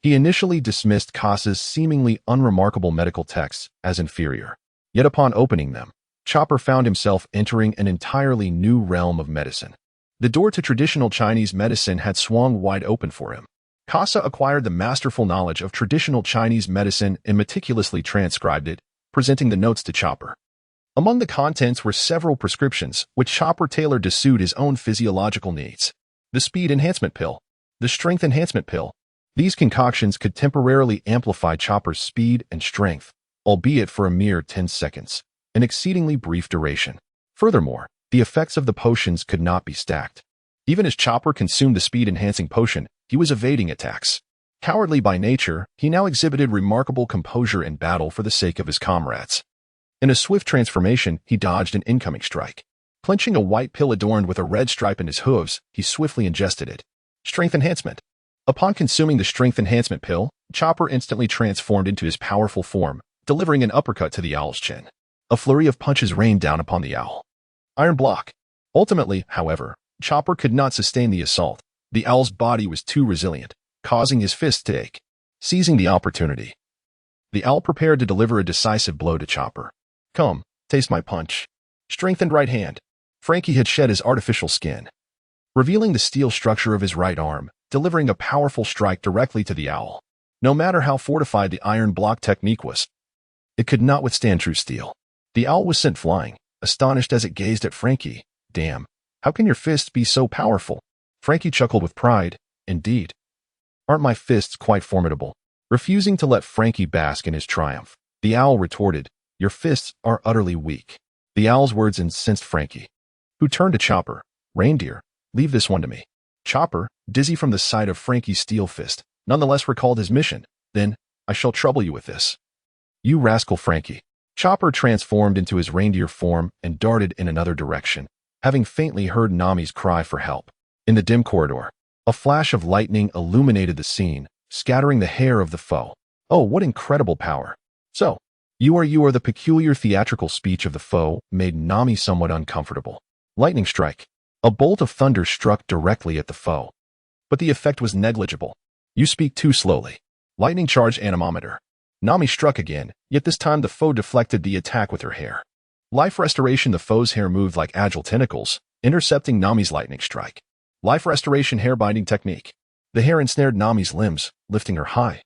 he initially dismissed Kasa's seemingly unremarkable medical texts as inferior. Yet upon opening them, Chopper found himself entering an entirely new realm of medicine. The door to traditional Chinese medicine had swung wide open for him. Kasa acquired the masterful knowledge of traditional Chinese medicine and meticulously transcribed it, presenting the notes to Chopper. Among the contents were several prescriptions, which Chopper tailored to suit his own physiological needs. The speed enhancement pill, the strength enhancement pill. These concoctions could temporarily amplify Chopper's speed and strength, albeit for a mere 10 seconds, an exceedingly brief duration. Furthermore, the effects of the potions could not be stacked. Even as Chopper consumed the speed-enhancing potion, he was evading attacks. Cowardly by nature, he now exhibited remarkable composure in battle for the sake of his comrades. In a swift transformation, he dodged an incoming strike. Clenching a white pill adorned with a red stripe in his hooves, he swiftly ingested it. Strength enhancement. Upon consuming the strength enhancement pill, Chopper instantly transformed into his powerful form, delivering an uppercut to the owl's chin. A flurry of punches rained down upon the owl. Iron block. Ultimately, however, Chopper could not sustain the assault. The owl's body was too resilient, causing his fist to ache. Seizing the opportunity, the owl prepared to deliver a decisive blow to Chopper. Come, taste my punch. Strengthened right hand. Frankie had shed his artificial skin, revealing the steel structure of his right arm, delivering a powerful strike directly to the owl. No matter how fortified the iron block technique was, it could not withstand true steel. The owl was sent flying, astonished as it gazed at Frankie. Damn, how can your fists be so powerful? Frankie chuckled with pride. Indeed. Aren't my fists quite formidable? Refusing to let Frankie bask in his triumph, the owl retorted, your fists are utterly weak. The owl's words incensed Frankie, who turned to Chopper. Reindeer, leave this one to me. Chopper, dizzy from the sight of Frankie's steel fist, nonetheless recalled his mission. Then, I shall trouble you with this. You rascal Frankie. Chopper transformed into his reindeer form and darted in another direction, having faintly heard Nami's cry for help. In the dim corridor, a flash of lightning illuminated the scene, scattering the hair of the foe. Oh, what incredible power. So, you are the peculiar theatrical speech of the foe made Nami somewhat uncomfortable. Lightning strike. A bolt of thunder struck directly at the foe. But the effect was negligible. You speak too slowly. Lightning charge anemometer. Nami struck again, yet this time the foe deflected the attack with her hair. Life restoration. The foe's hair moved like agile tentacles, intercepting Nami's lightning strike. Life restoration hair binding technique. The hair ensnared Nami's limbs, lifting her high,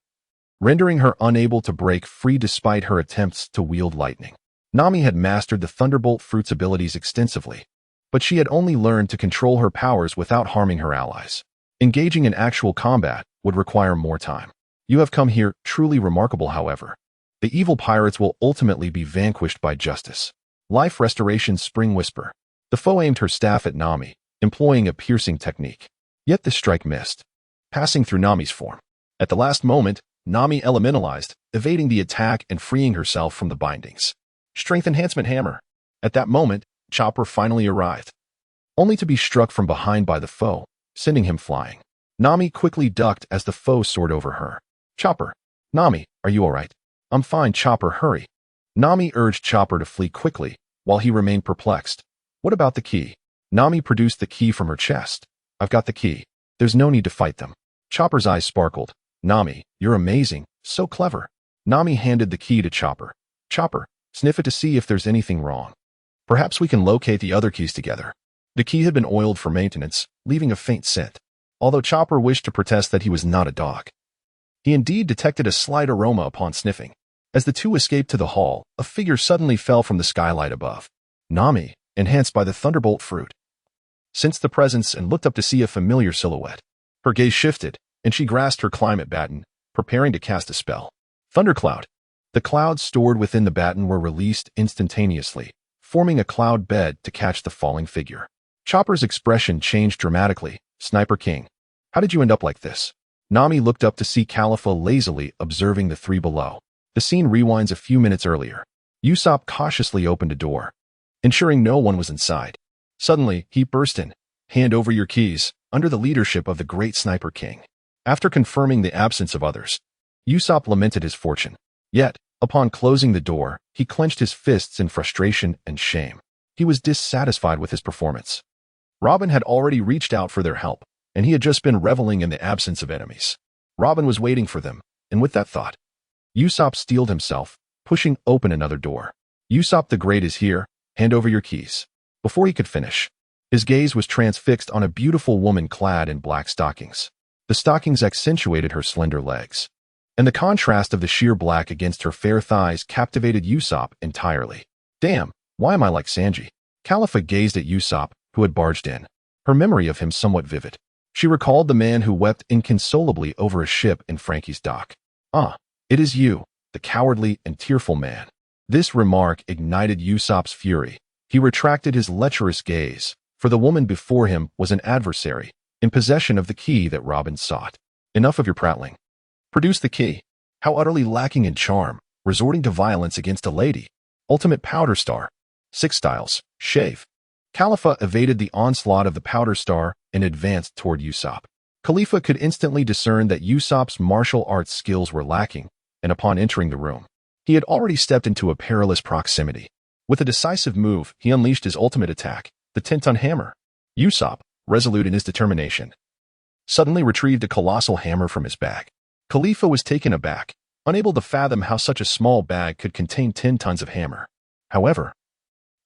rendering her unable to break free despite her attempts to wield lightning. Nami had mastered the Thunderbolt Fruit's abilities extensively, but she had only learned to control her powers without harming her allies. Engaging in actual combat would require more time. You have come here truly remarkable, however. The evil pirates will ultimately be vanquished by justice. Life restoration spring whisper. The foe aimed her staff at Nami, employing a piercing technique. Yet the strike missed, passing through Nami's form. At the last moment, Nami elementalized, evading the attack and freeing herself from the bindings. Strength enhancement hammer. At that moment, Chopper finally arrived, only to be struck from behind by the foe, sending him flying. Nami quickly ducked as the foe soared over her. Chopper. Nami, are you all right? I'm fine, Chopper, hurry. Nami urged Chopper to flee quickly, while he remained perplexed. What about the key? Nami produced the key from her chest. I've got the key. There's no need to fight them. Chopper's eyes sparkled. Nami, you're amazing, so clever. Nami handed the key to Chopper. Chopper, sniff it to see if there's anything wrong. Perhaps we can locate the other keys together. The key had been oiled for maintenance, leaving a faint scent. Although Chopper wished to protest that he was not a dog, he indeed detected a slight aroma upon sniffing. As the two escaped to the hall, a figure suddenly fell from the skylight above. Nami, enhanced by the Thunderbolt Fruit, sensed the presence and looked up to see a familiar silhouette. Her gaze shifted, and she grasped her climate baton, preparing to cast a spell. Thundercloud. The clouds stored within the baton were released instantaneously, forming a cloud bed to catch the falling figure. Chopper's expression changed dramatically. Sniper King. How did you end up like this? Nami looked up to see Khalifa lazily observing the three below. The scene rewinds a few minutes earlier. Usopp cautiously opened a door, ensuring no one was inside. Suddenly, he burst in. "Hand over your keys," under the leadership of the great Sniper King. After confirming the absence of others, Usopp lamented his fortune. Yet, upon closing the door, he clenched his fists in frustration and shame. He was dissatisfied with his performance. Robin had already reached out for their help, and he had just been reveling in the absence of enemies. Robin was waiting for them, and with that thought, Usopp steeled himself, pushing open another door. "Usopp the Great is here, hand over your keys." Before he could finish, his gaze was transfixed on a beautiful woman clad in black stockings. The stockings accentuated her slender legs, and the contrast of the sheer black against her fair thighs captivated Usopp entirely. "Damn, why am I like Sanji?" Califa gazed at Usopp, who had barged in, her memory of him somewhat vivid. She recalled the man who wept inconsolably over a ship in Frankie's dock. "Ah, it is you, the cowardly and tearful man." This remark ignited Usopp's fury. He retracted his lecherous gaze, for the woman before him was an adversary, in possession of the key that Robin sought. "Enough of your prattling. Produce the key." How utterly lacking in charm, resorting to violence against a lady. Ultimate Powder Star. 6 styles. Shave. Califa evaded the onslaught of the Powder Star and advanced toward Usopp. Khalifa could instantly discern that Usopp's martial arts skills were lacking, and upon entering the room, he had already stepped into a perilous proximity. With a decisive move, he unleashed his ultimate attack, the 10-ton hammer. Usopp, resolute in his determination, suddenly retrieved a colossal hammer from his bag. Khalifa was taken aback, unable to fathom how such a small bag could contain 10 tons of hammer. However,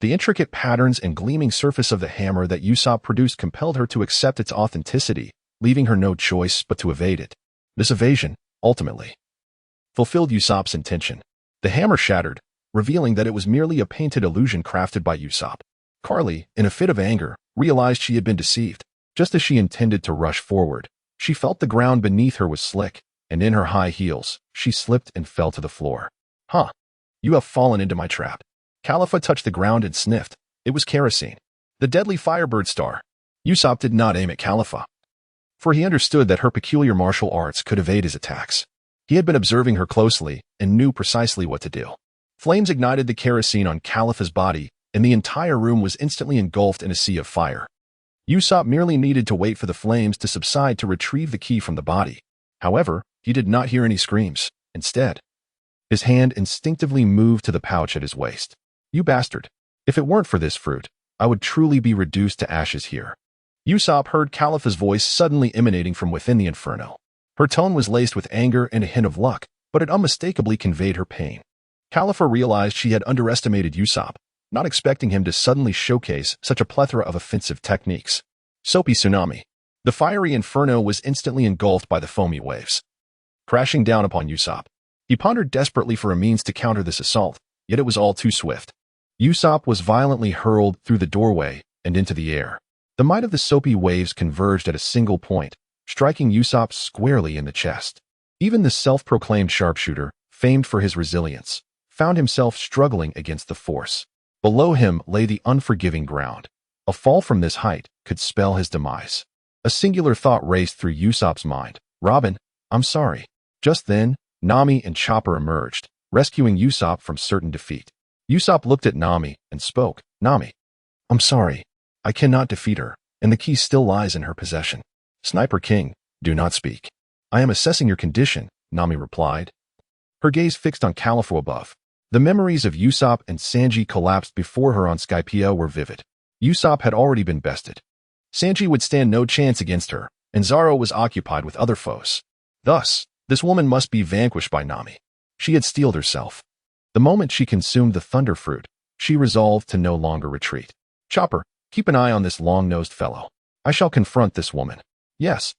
the intricate patterns and gleaming surface of the hammer that Usopp produced compelled her to accept its authenticity, leaving her no choice but to evade it. This evasion, ultimately, fulfilled Usopp's intention. The hammer shattered, revealing that it was merely a painted illusion crafted by Usopp. Carly, in a fit of anger, realized she had been deceived. Just as she intended to rush forward, she felt the ground beneath her was slick, and in her high heels, she slipped and fell to the floor. "Huh, you have fallen into my trap." Califa touched the ground and sniffed. It was kerosene, the deadly Firebird Star. Usopp did not aim at Califa, for he understood that her peculiar martial arts could evade his attacks. He had been observing her closely and knew precisely what to do. Flames ignited the kerosene on Califa's body, and the entire room was instantly engulfed in a sea of fire. Usopp merely needed to wait for the flames to subside to retrieve the key from the body. However, he did not hear any screams. Instead, his hand instinctively moved to the pouch at his waist. "You bastard. If it weren't for this fruit, I would truly be reduced to ashes here." Usopp heard Califa's voice suddenly emanating from within the inferno. Her tone was laced with anger and a hint of luck, but it unmistakably conveyed her pain. Califa realized she had underestimated Usopp, not expecting him to suddenly showcase such a plethora of offensive techniques. Soapy tsunami. The fiery inferno was instantly engulfed by the foamy waves, crashing down upon Usopp. He pondered desperately for a means to counter this assault, yet it was all too swift. Usopp was violently hurled through the doorway and into the air. The might of the soapy waves converged at a single point, striking Usopp squarely in the chest. Even the self-proclaimed sharpshooter, famed for his resilience, found himself struggling against the force. Below him lay the unforgiving ground. A fall from this height could spell his demise. A singular thought raced through Usopp's mind. "Robin, I'm sorry." Just then, Nami and Chopper emerged, rescuing Usopp from certain defeat. Usopp looked at Nami and spoke. "Nami, I'm sorry. I cannot defeat her, and the key still lies in her possession." "Sniper King, do not speak." "I am assessing your condition," Nami replied, her gaze fixed on Califa above. The memories of Usopp and Sanji collapsed before her on Skypiea were vivid. Usopp had already been bested. Sanji would stand no chance against her, and Zoro was occupied with other foes. Thus, this woman must be vanquished by Nami. She had steeled herself. The moment she consumed the thunder fruit, she resolved to no longer retreat. "Chopper, keep an eye on this long-nosed fellow. I shall confront this woman." "Yes,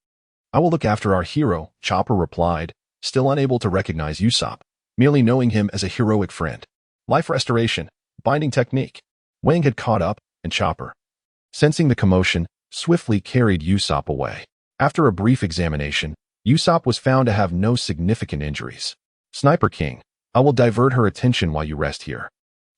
I will look after our hero," Chopper replied, still unable to recognize Usopp, merely knowing him as a heroic friend. Life restoration, binding technique. Wang had caught up, and Chopper, sensing the commotion, swiftly carried Usopp away. After a brief examination, Usopp was found to have no significant injuries. "Sniper King, I will divert her attention while you rest here,"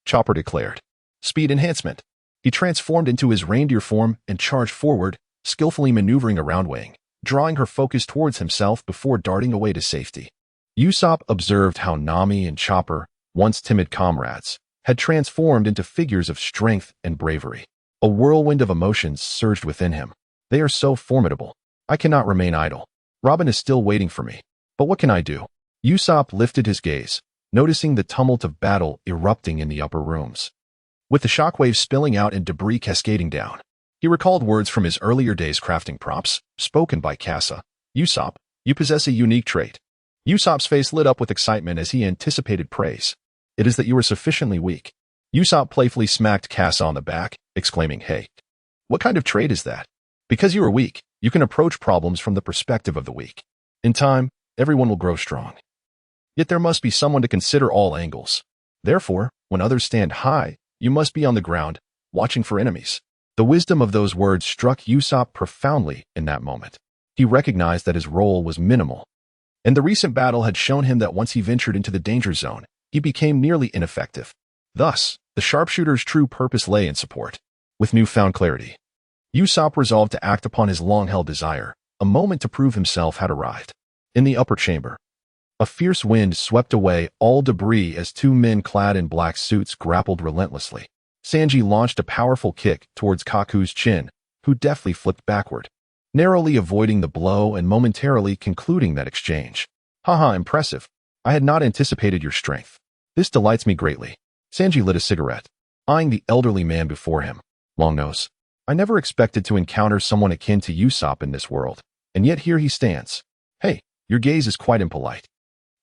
Chopper declared. Speed enhancement. He transformed into his reindeer form and charged forward, skillfully maneuvering around Wang, drawing her focus towards himself before darting away to safety. Usopp observed how Nami and Chopper, once timid comrades, had transformed into figures of strength and bravery. A whirlwind of emotions surged within him. They are so formidable. I cannot remain idle. Robin is still waiting for me. But what can I do? Usopp lifted his gaze, noticing the tumult of battle erupting in the upper rooms. With the shockwaves spilling out and debris cascading down, he recalled words from his earlier days crafting props, spoken by Kasa. Usopp, you possess a unique trait. Usopp's face lit up with excitement as he anticipated praise. It is that you are sufficiently weak. Usopp playfully smacked Kasa on the back, exclaiming, "Hey, what kind of trait is that? Because you are weak, you can approach problems from the perspective of the weak. In time, everyone will grow strong. Yet there must be someone to consider all angles. Therefore, when others stand high, you must be on the ground, watching for enemies." The wisdom of those words struck Usopp profoundly in that moment. He recognized that his role was minimal, and the recent battle had shown him that once he ventured into the danger zone, he became nearly ineffective. Thus, the sharpshooter's true purpose lay in support. With newfound clarity, Usopp resolved to act upon his long-held desire. A moment to prove himself had arrived. In the upper chamber, a fierce wind swept away all debris as two men clad in black suits grappled relentlessly. Sanji launched a powerful kick towards Kaku's chin, who deftly flipped backward, narrowly avoiding the blow and momentarily concluding that exchange. Haha, impressive. I had not anticipated your strength. This delights me greatly. Sanji lit a cigarette, eyeing the elderly man before him. Longnose, I never expected to encounter someone akin to Usopp in this world, and yet here he stands. Hey, your gaze is quite impolite.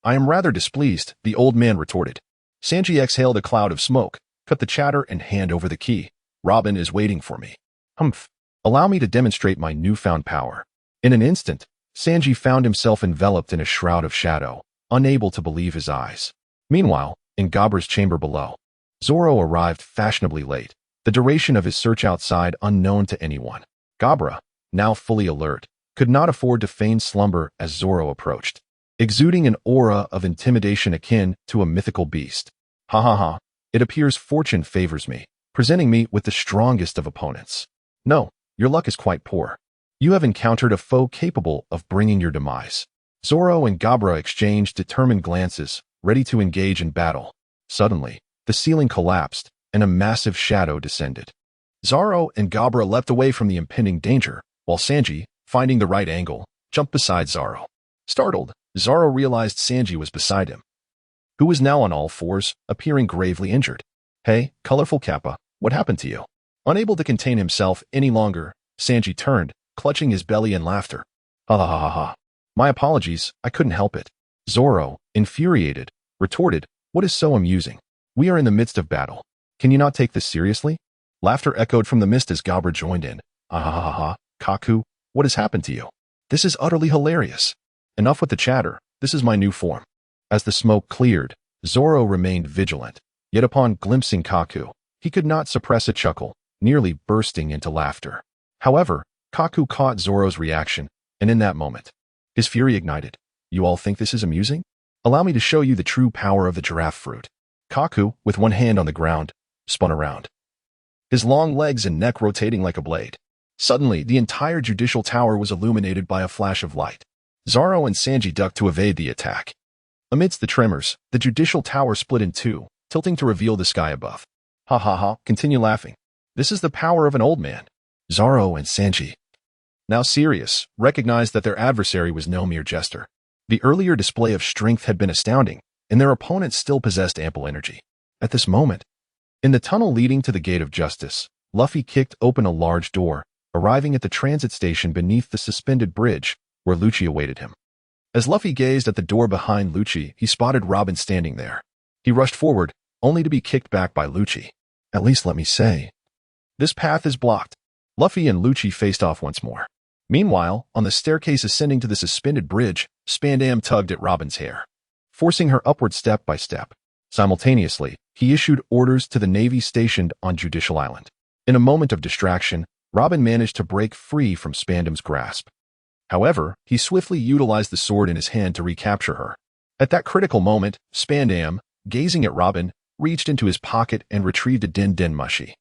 I am rather displeased, the old man retorted. Sanji exhaled a cloud of smoke, cut the chatter and hand over the key. Robin is waiting for me. Humph. Allow me to demonstrate my newfound power. In an instant, Sanji found himself enveloped in a shroud of shadow, unable to believe his eyes. Meanwhile, in Gabra's chamber below, Zoro arrived fashionably late, the duration of his search outside unknown to anyone. Gabra, now fully alert, could not afford to feign slumber as Zoro approached, exuding an aura of intimidation akin to a mythical beast. Ha ha ha. It appears fortune favors me, presenting me with the strongest of opponents. No, your luck is quite poor. You have encountered a foe capable of bringing your demise. Zoro and Gabra exchanged determined glances, ready to engage in battle. Suddenly, the ceiling collapsed, and a massive shadow descended. Zoro and Gabra leapt away from the impending danger, while Sanji, finding the right angle, jumped beside Zoro. Startled, Zoro realized Sanji was beside him, who was now on all fours, appearing gravely injured. Hey, colorful Kappa, what happened to you? Unable to contain himself any longer, Sanji turned, clutching his belly in laughter. Ha ha ha ha ha. My apologies, I couldn't help it. Zoro, infuriated, retorted, what is so amusing? We are in the midst of battle. Can you not take this seriously? Laughter echoed from the mist as Gabra joined in. Ha ha ha ha. Kaku, what has happened to you? This is utterly hilarious. Enough with the chatter, this is my new form. As the smoke cleared, Zoro remained vigilant, yet upon glimpsing Kaku, he could not suppress a chuckle, nearly bursting into laughter. However, Kaku caught Zoro's reaction, and in that moment, his fury ignited. You all think this is amusing? Allow me to show you the true power of the giraffe fruit. Kaku, with one hand on the ground, spun around, his long legs and neck rotating like a blade. Suddenly, the entire judicial tower was illuminated by a flash of light. Zoro and Sanji ducked to evade the attack. Amidst the tremors, the judicial tower split in two, tilting to reveal the sky above. Ha ha ha, continue laughing. This is the power of an old man. Zoro and Sanji, now serious, recognized that their adversary was no mere jester. The earlier display of strength had been astounding, and their opponents still possessed ample energy. At this moment, in the tunnel leading to the Gate of Justice, Luffy kicked open a large door, arriving at the transit station beneath the suspended bridge, where Lucci awaited him. As Luffy gazed at the door behind Lucci, he spotted Robin standing there. He rushed forward, only to be kicked back by Lucci. At least let me say, this path is blocked. Luffy and Lucci faced off once more. Meanwhile, on the staircase ascending to the suspended bridge, Spandam tugged at Robin's hair, forcing her upward step by step. Simultaneously, he issued orders to the Navy stationed on Judicial Island. In a moment of distraction, Robin managed to break free from Spandam's grasp. However, he swiftly utilized the sword in his hand to recapture her. At that critical moment, Spandam, gazing at Robin, reached into his pocket and retrieved a Den Den Mushi.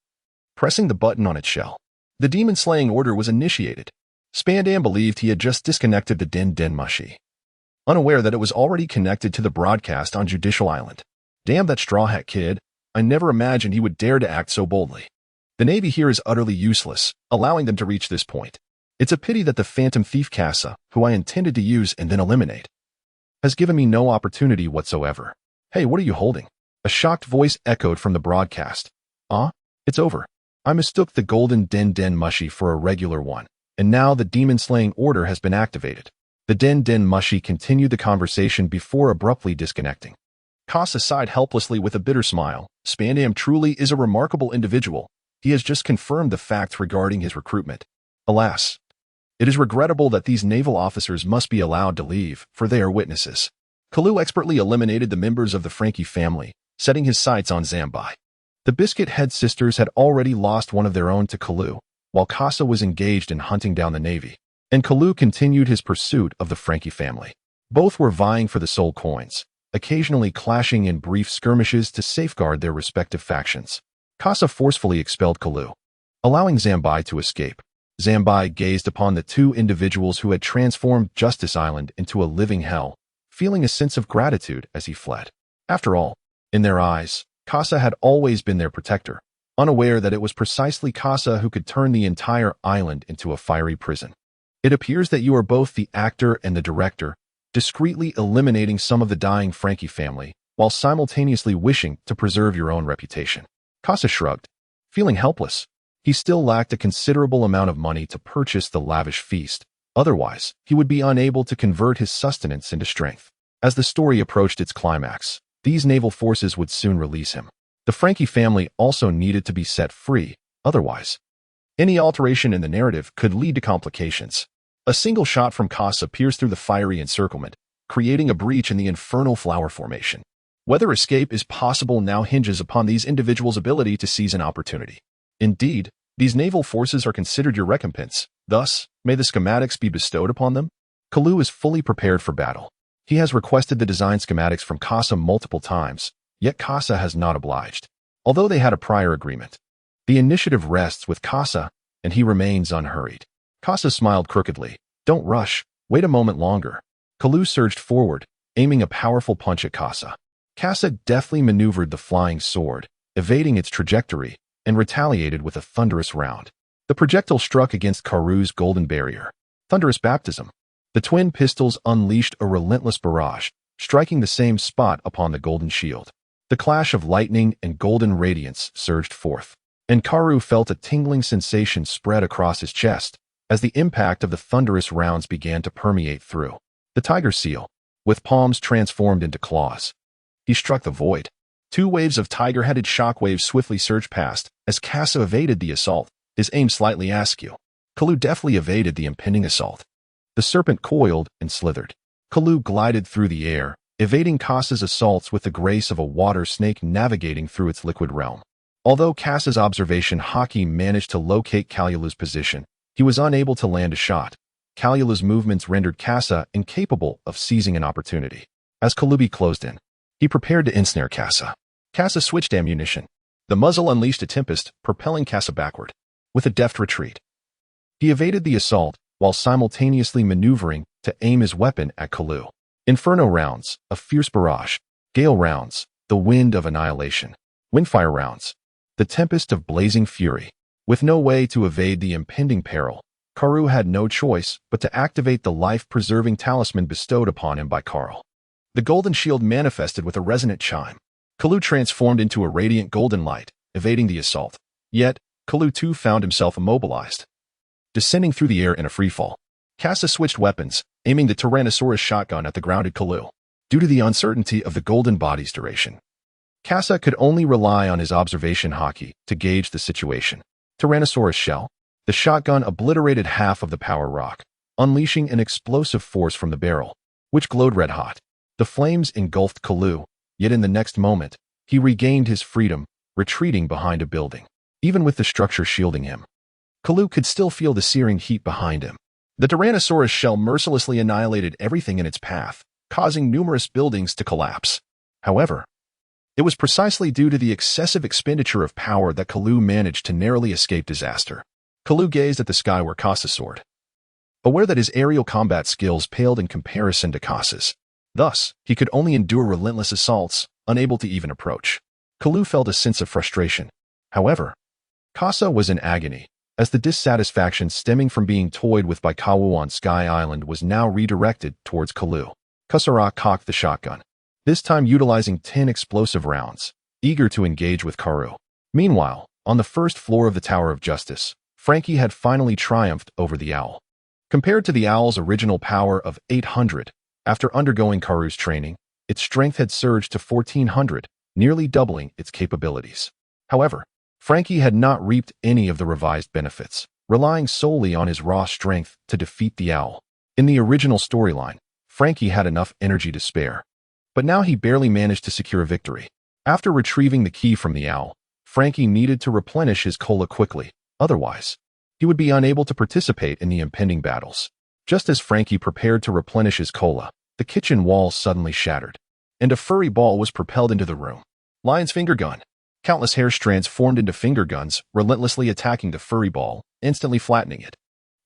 Pressing the button on its shell, the demon-slaying order was initiated. Spandam believed he had just disconnected the Den Den Mushi, unaware that it was already connected to the broadcast on Judicial Island. Damn that Straw Hat Kid, I never imagined he would dare to act so boldly. The Navy here is utterly useless, allowing them to reach this point. It's a pity that the phantom thief Kasa, who I intended to use and then eliminate, has given me no opportunity whatsoever. Hey, what are you holding? A shocked voice echoed from the broadcast. It's over. I mistook the golden Den Mushi for a regular one, and now the demon-slaying order has been activated. The Den Mushi continued the conversation before abruptly disconnecting. Kasa sighed helplessly with a bitter smile. Spandam truly is a remarkable individual. He has just confirmed the facts regarding his recruitment. Alas, it is regrettable that these naval officers must be allowed to leave, for they are witnesses. Kalu expertly eliminated the members of the Frankie family, setting his sights on Zambai. The Biscuit Head sisters had already lost one of their own to Kalu, while Kasa was engaged in hunting down the Navy, and Kalu continued his pursuit of the Frankie family. Both were vying for the soul coins, occasionally clashing in brief skirmishes to safeguard their respective factions. Kasa forcefully expelled Kalu, allowing Zambai to escape. Zambai gazed upon the two individuals who had transformed Justice Island into a living hell, feeling a sense of gratitude as he fled. After all, in their eyes, Kasa had always been their protector, unaware that it was precisely Kasa who could turn the entire island into a fiery prison. It appears that you are both the actor and the director, discreetly eliminating some of the dying Frankie family, while simultaneously wishing to preserve your own reputation. Kasa shrugged, feeling helpless. He still lacked a considerable amount of money to purchase the lavish feast. Otherwise, he would be unable to convert his sustenance into strength. As the story approached its climax, these naval forces would soon release him. The Frankie family also needed to be set free, otherwise, any alteration in the narrative could lead to complications. A single shot from Kasa pierced through the fiery encirclement, creating a breach in the infernal flower formation. Whether escape is possible now hinges upon these individuals' ability to seize an opportunity. Indeed, these naval forces are considered your recompense, thus, may the schematics be bestowed upon them? Kalu is fully prepared for battle. He has requested the design schematics from Kasa multiple times, yet Kasa has not obliged. Although they had a prior agreement, the initiative rests with Kasa, and he remains unhurried. Kasa smiled crookedly. Don't rush, wait a moment longer. Kalu surged forward, aiming a powerful punch at Kasa. Kasa deftly maneuvered the flying sword, evading its trajectory, and retaliated with a thunderous round. The projectile struck against Karu's golden barrier. Thunderous baptism. The twin pistols unleashed a relentless barrage, striking the same spot upon the golden shield. The clash of lightning and golden radiance surged forth, and Karu felt a tingling sensation spread across his chest as the impact of the thunderous rounds began to permeate through. The tiger seal, with palms transformed into claws. He struck the void. Two waves of tiger-headed shockwaves swiftly surged past as Kasa evaded the assault, his aim slightly askew. Kalu deftly evaded the impending assault. The serpent coiled and slithered. Kalu glided through the air, evading Kasa's assaults with the grace of a water snake navigating through its liquid realm. Although Kasa's observation Haki managed to locate Kalula's position, he was unable to land a shot. Kalula's movements rendered Kasa incapable of seizing an opportunity. As Kalubi closed in, he prepared to ensnare Kasa. Kasa switched ammunition. The muzzle unleashed a tempest, propelling Kasa backward. With a deft retreat, he evaded the assault while simultaneously maneuvering to aim his weapon at Kalu. Inferno rounds, a fierce barrage. Gale rounds, the wind of annihilation. Windfire rounds, the tempest of blazing fury. With no way to evade the impending peril, Karu had no choice but to activate the life-preserving talisman bestowed upon him by Carl. The golden shield manifested with a resonant chime. Kalu transformed into a radiant golden light, evading the assault. Yet, Kalu too found himself immobilized, descending through the air in a freefall. Kasa switched weapons, aiming the Tyrannosaurus shotgun at the grounded Kalu. Due to the uncertainty of the golden body's duration, Kasa could only rely on his observation Haki to gauge the situation. Tyrannosaurus shell. The shotgun obliterated half of the power rock, unleashing an explosive force from the barrel, which glowed red-hot. The flames engulfed Kalu, yet in the next moment, he regained his freedom, retreating behind a building. Even with the structure shielding him, Kalu could still feel the searing heat behind him. The Tyrannosaurus shell mercilessly annihilated everything in its path, causing numerous buildings to collapse. However, it was precisely due to the excessive expenditure of power that Kalu managed to narrowly escape disaster. Kalu gazed at the sky where Kasa soared, aware that his aerial combat skills paled in comparison to Kasa's. Thus, he could only endure relentless assaults, unable to even approach. Kalu felt a sense of frustration. However, Kasa was in agony, as the dissatisfaction stemming from being toyed with by Kawu on Sky Island was now redirected towards Kalu. Kasara cocked the shotgun, this time utilizing 10 explosive rounds, eager to engage with Karu. Meanwhile, on the first floor of the Tower of Justice, Franky had finally triumphed over the owl. Compared to the owl's original power of 800, after undergoing Karu's training, its strength had surged to 1400, nearly doubling its capabilities. However, Franky had not reaped any of the revised benefits, relying solely on his raw strength to defeat the owl. In the original storyline, Franky had enough energy to spare, but now he barely managed to secure a victory. After retrieving the key from the owl, Franky needed to replenish his cola quickly, otherwise, he would be unable to participate in the impending battles. Just as Franky prepared to replenish his cola, the kitchen wall suddenly shattered, and a furry ball was propelled into the room. Lion's finger gun. Countless hair strands formed into finger guns, relentlessly attacking the furry ball, instantly flattening it.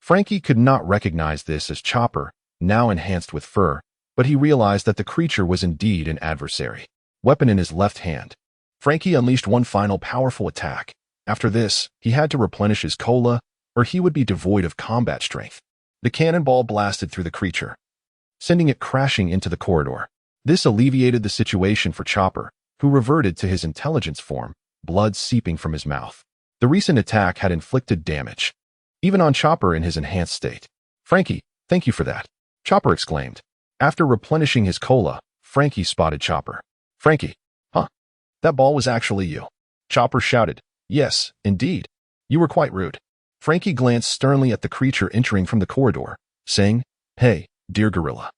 Franky could not recognize this as Chopper, now enhanced with fur, but he realized that the creature was indeed an adversary. Weapon in his left hand, Franky unleashed one final powerful attack. After this, he had to replenish his cola, or he would be devoid of combat strength. The cannonball blasted through the creature, sending it crashing into the corridor. This alleviated the situation for Chopper, who reverted to his intelligence form, blood seeping from his mouth. The recent attack had inflicted damage, even on Chopper in his enhanced state. Franky, thank you for that, Chopper exclaimed. After replenishing his cola, Franky spotted Chopper. Franky, huh? That ball was actually you. Chopper shouted. Yes, indeed. You were quite rude. Franky glanced sternly at the creature entering from the corridor, saying, Hey, dear gorilla.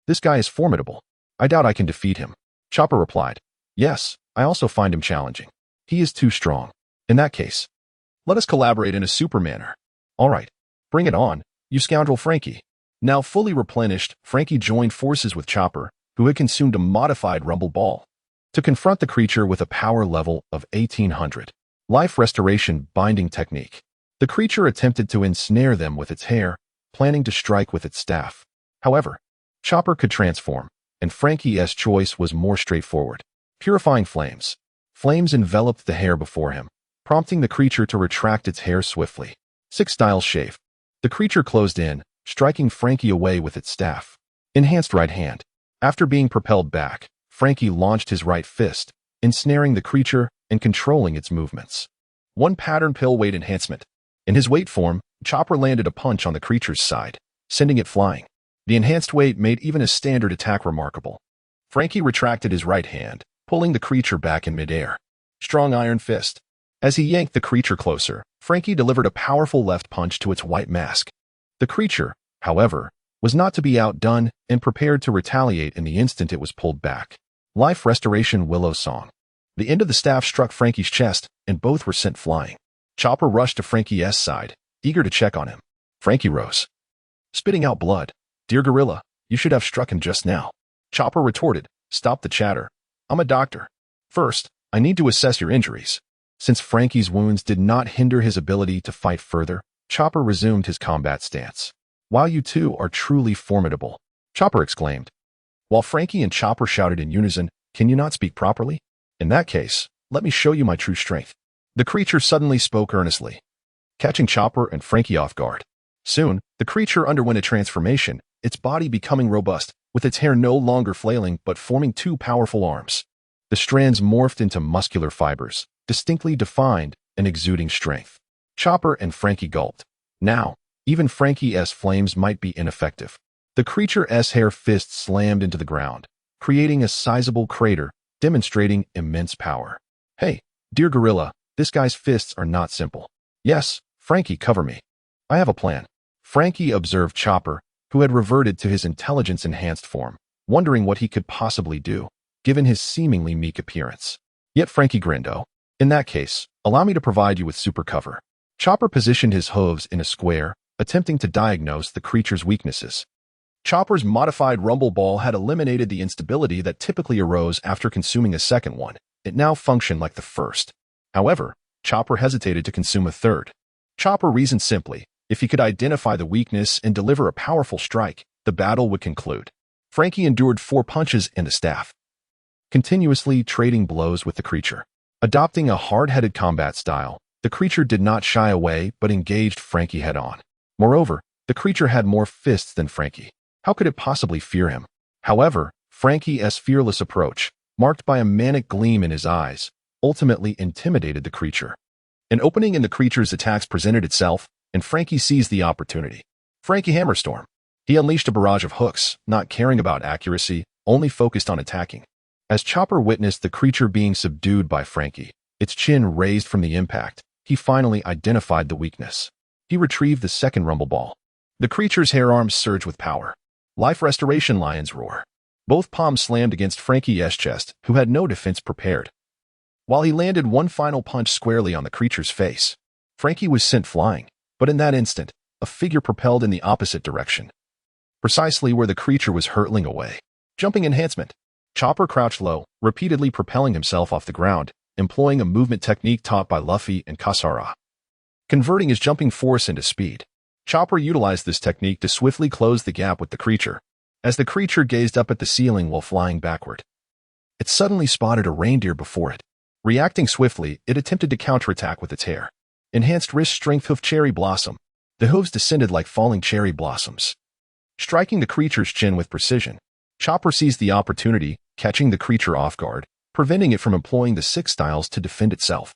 This guy is formidable. I doubt I can defeat him. Chopper replied, Yes, I also find him challenging. He is too strong. In that case, let us collaborate in a super manner. All right, bring it on, you scoundrel Franky. Now fully replenished, Franky joined forces with Chopper, who had consumed a modified rumble ball, to confront the creature with a power level of 1800. Life restoration binding technique. The creature attempted to ensnare them with its hair, planning to strike with its staff. However, Chopper could transform, and Franky's choice was more straightforward. Purifying flames. Flames enveloped the hair before him, prompting the creature to retract its hair swiftly. 6-style shave. The creature closed in, striking Franky away with its staff. Enhanced right hand. After being propelled back, Franky launched his right fist, ensnaring the creature and controlling its movements. 1 pattern pill weight enhancement. In his weight form, Chopper landed a punch on the creature's side, sending it flying. The enhanced weight made even a standard attack remarkable. Franky retracted his right hand, pulling the creature back in midair. Strong iron fist. As he yanked the creature closer, Franky delivered a powerful left punch to its white mask. The creature, however, was not to be outdone and prepared to retaliate in the instant it was pulled back. Life restoration willow song. The end of the staff struck Franky's chest, and both were sent flying. Chopper rushed to Franky's side, eager to check on him. Franky rose, spitting out blood. Dear gorilla, you should have struck him just now. Chopper retorted, Stop the chatter. I'm a doctor. First, I need to assess your injuries. Since Franky's wounds did not hinder his ability to fight further, Chopper resumed his combat stance. Wow, you two are truly formidable, Chopper exclaimed. While Franky and Chopper shouted in unison, Can you not speak properly? In that case, let me show you my true strength. The creature suddenly spoke earnestly, catching Chopper and Franky off guard. Soon, the creature underwent a transformation, its body becoming robust, with its hair no longer flailing but forming 2 powerful arms. The strands morphed into muscular fibers, distinctly defined and exuding strength. Chopper and Franky gulped. Now, even Franky's flames might be ineffective. The creature's hair fist slammed into the ground, creating a sizable crater, demonstrating immense power. Hey, dear gorilla, this guy's fists are not simple. Yes, Franky, cover me. I have a plan. Franky observed Chopper, who had reverted to his intelligence-enhanced form, wondering what he could possibly do, given his seemingly meek appearance. Yet Franky grinned. Oh, in that case, allow me to provide you with super cover. Chopper positioned his hooves in a square, attempting to diagnose the creature's weaknesses. Chopper's modified rumble ball had eliminated the instability that typically arose after consuming a second one. It now functioned like the first. However, Chopper hesitated to consume a third. Chopper reasoned simply, if he could identify the weakness and deliver a powerful strike, the battle would conclude. Franky endured 4 punches and the staff, continuously trading blows with the creature. Adopting a hard-headed combat style, the creature did not shy away but engaged Frankie head-on. Moreover, the creature had more fists than Frankie. How could it possibly fear him? However, Frankie's fearless approach, marked by a manic gleam in his eyes, ultimately intimidated the creature. An opening in the creature's attacks presented itself, and Frankie seized the opportunity. Frankie Hammerstorm. He unleashed a barrage of hooks, not caring about accuracy, only focused on attacking. As Chopper witnessed the creature being subdued by Frankie, its chin raised from the impact, he finally identified the weakness. He retrieved the second rumble ball. The creature's hair arms surged with power. Life Restoration Lion's Roar. Both palms slammed against Frankie's chest, who had no defense prepared. While he landed one final punch squarely on the creature's face, Frankie was sent flying, but in that instant, a figure propelled in the opposite direction, precisely where the creature was hurtling away. Jumping enhancement. Chopper crouched low, repeatedly propelling himself off the ground, employing a movement technique taught by Luffy and Kasa, converting his jumping force into speed. Chopper utilized this technique to swiftly close the gap with the creature. As the creature gazed up at the ceiling while flying backward, it suddenly spotted a reindeer before it. Reacting swiftly, it attempted to counterattack with its hair. Enhanced wrist strength hoof cherry blossom. The hooves descended like falling cherry blossoms, striking the creature's chin with precision. Chopper seized the opportunity, catching the creature off guard, preventing it from employing the 6 styles to defend itself.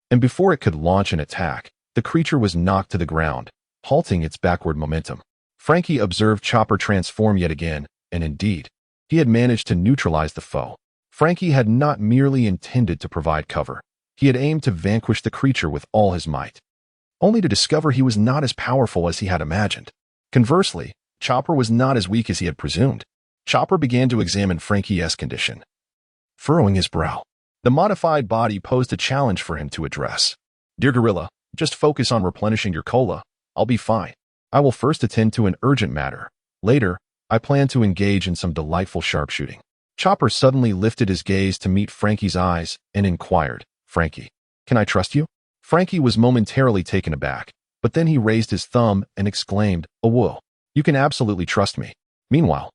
And before it could launch an attack, the creature was knocked to the ground, halting its backward momentum. Frankie observed Chopper transform yet again, and indeed, he had managed to neutralize the foe. Frankie had not merely intended to provide cover. He had aimed to vanquish the creature with all his might, only to discover he was not as powerful as he had imagined. Conversely, Chopper was not as weak as he had presumed. Chopper began to examine Frankie's condition, furrowing his brow. The modified body posed a challenge for him to address. "Dear Gorilla, just focus on replenishing your cola. I'll be fine. I will first attend to an urgent matter. Later, I plan to engage in some delightful sharpshooting." Chopper suddenly lifted his gaze to meet Frankie's eyes and inquired, "Frankie, can I trust you?" Frankie was momentarily taken aback, but then he raised his thumb and exclaimed, "Oh, whoa, you can absolutely trust me." Meanwhile,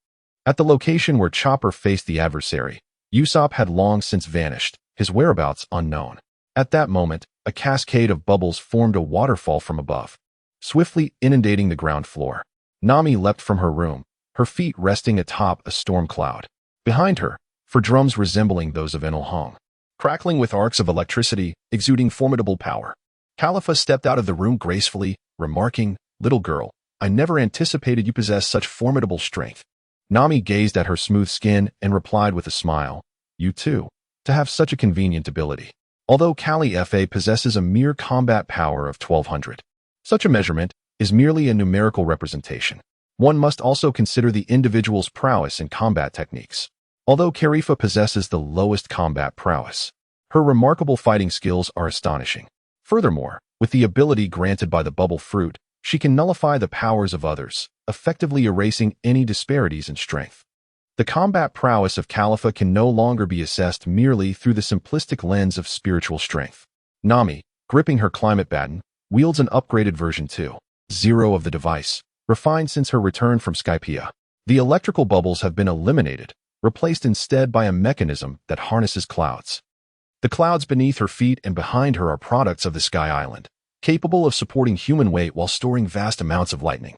at the location where Chopper faced the adversary, Usopp had long since vanished, his whereabouts unknown. At that moment, a cascade of bubbles formed a waterfall from above, swiftly inundating the ground floor. Nami leapt from her room, her feet resting atop a storm cloud. Behind her, for drums resembling those of Enel hung, crackling with arcs of electricity, exuding formidable power. Khalifa stepped out of the room gracefully, remarking, "Little girl, I never anticipated you possessed such formidable strength." Nami gazed at her smooth skin and replied with a smile, "You too, to have such a convenient ability." Although Khalifa possesses a mere combat power of 1200, such a measurement is merely a numerical representation. One must also consider the individual's prowess in combat techniques. Although Khalifa possesses the lowest combat prowess, her remarkable fighting skills are astonishing. Furthermore, with the ability granted by the bubble fruit, she can nullify the powers of others, effectively erasing any disparities in strength. The combat prowess of Khalifa can no longer be assessed merely through the simplistic lens of spiritual strength. Nami, gripping her climate baton, wields an upgraded version 2.0 of the device, refined since her return from Skypiea. The electrical bubbles have been eliminated, replaced instead by a mechanism that harnesses clouds. The clouds beneath her feet and behind her are products of the Sky Island, capable of supporting human weight while storing vast amounts of lightning.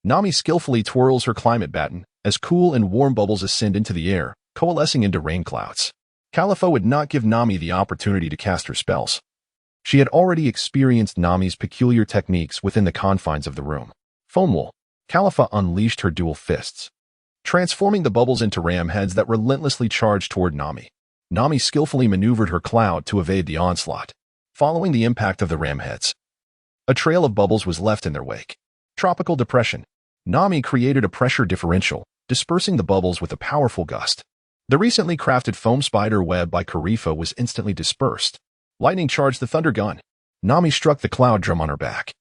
Nami skillfully twirls her climate baton as cool and warm bubbles ascend into the air, coalescing into rain clouds. Khalifa would not give Nami the opportunity to cast her spells. She had already experienced Nami's peculiar techniques within the confines of the room. Foamwool. Khalifa unleashed her dual fists, transforming the bubbles into ram heads that relentlessly charged toward Nami. Nami skillfully maneuvered her cloud to evade the onslaught. Following the impact of the ram heads, a trail of bubbles was left in their wake. Tropical depression. Nami created a pressure differential, dispersing the bubbles with a powerful gust. The recently crafted foam spider web by Karifa was instantly dispersed. Lightning charged the thunder gun. Nami struck the cloud drum on her back,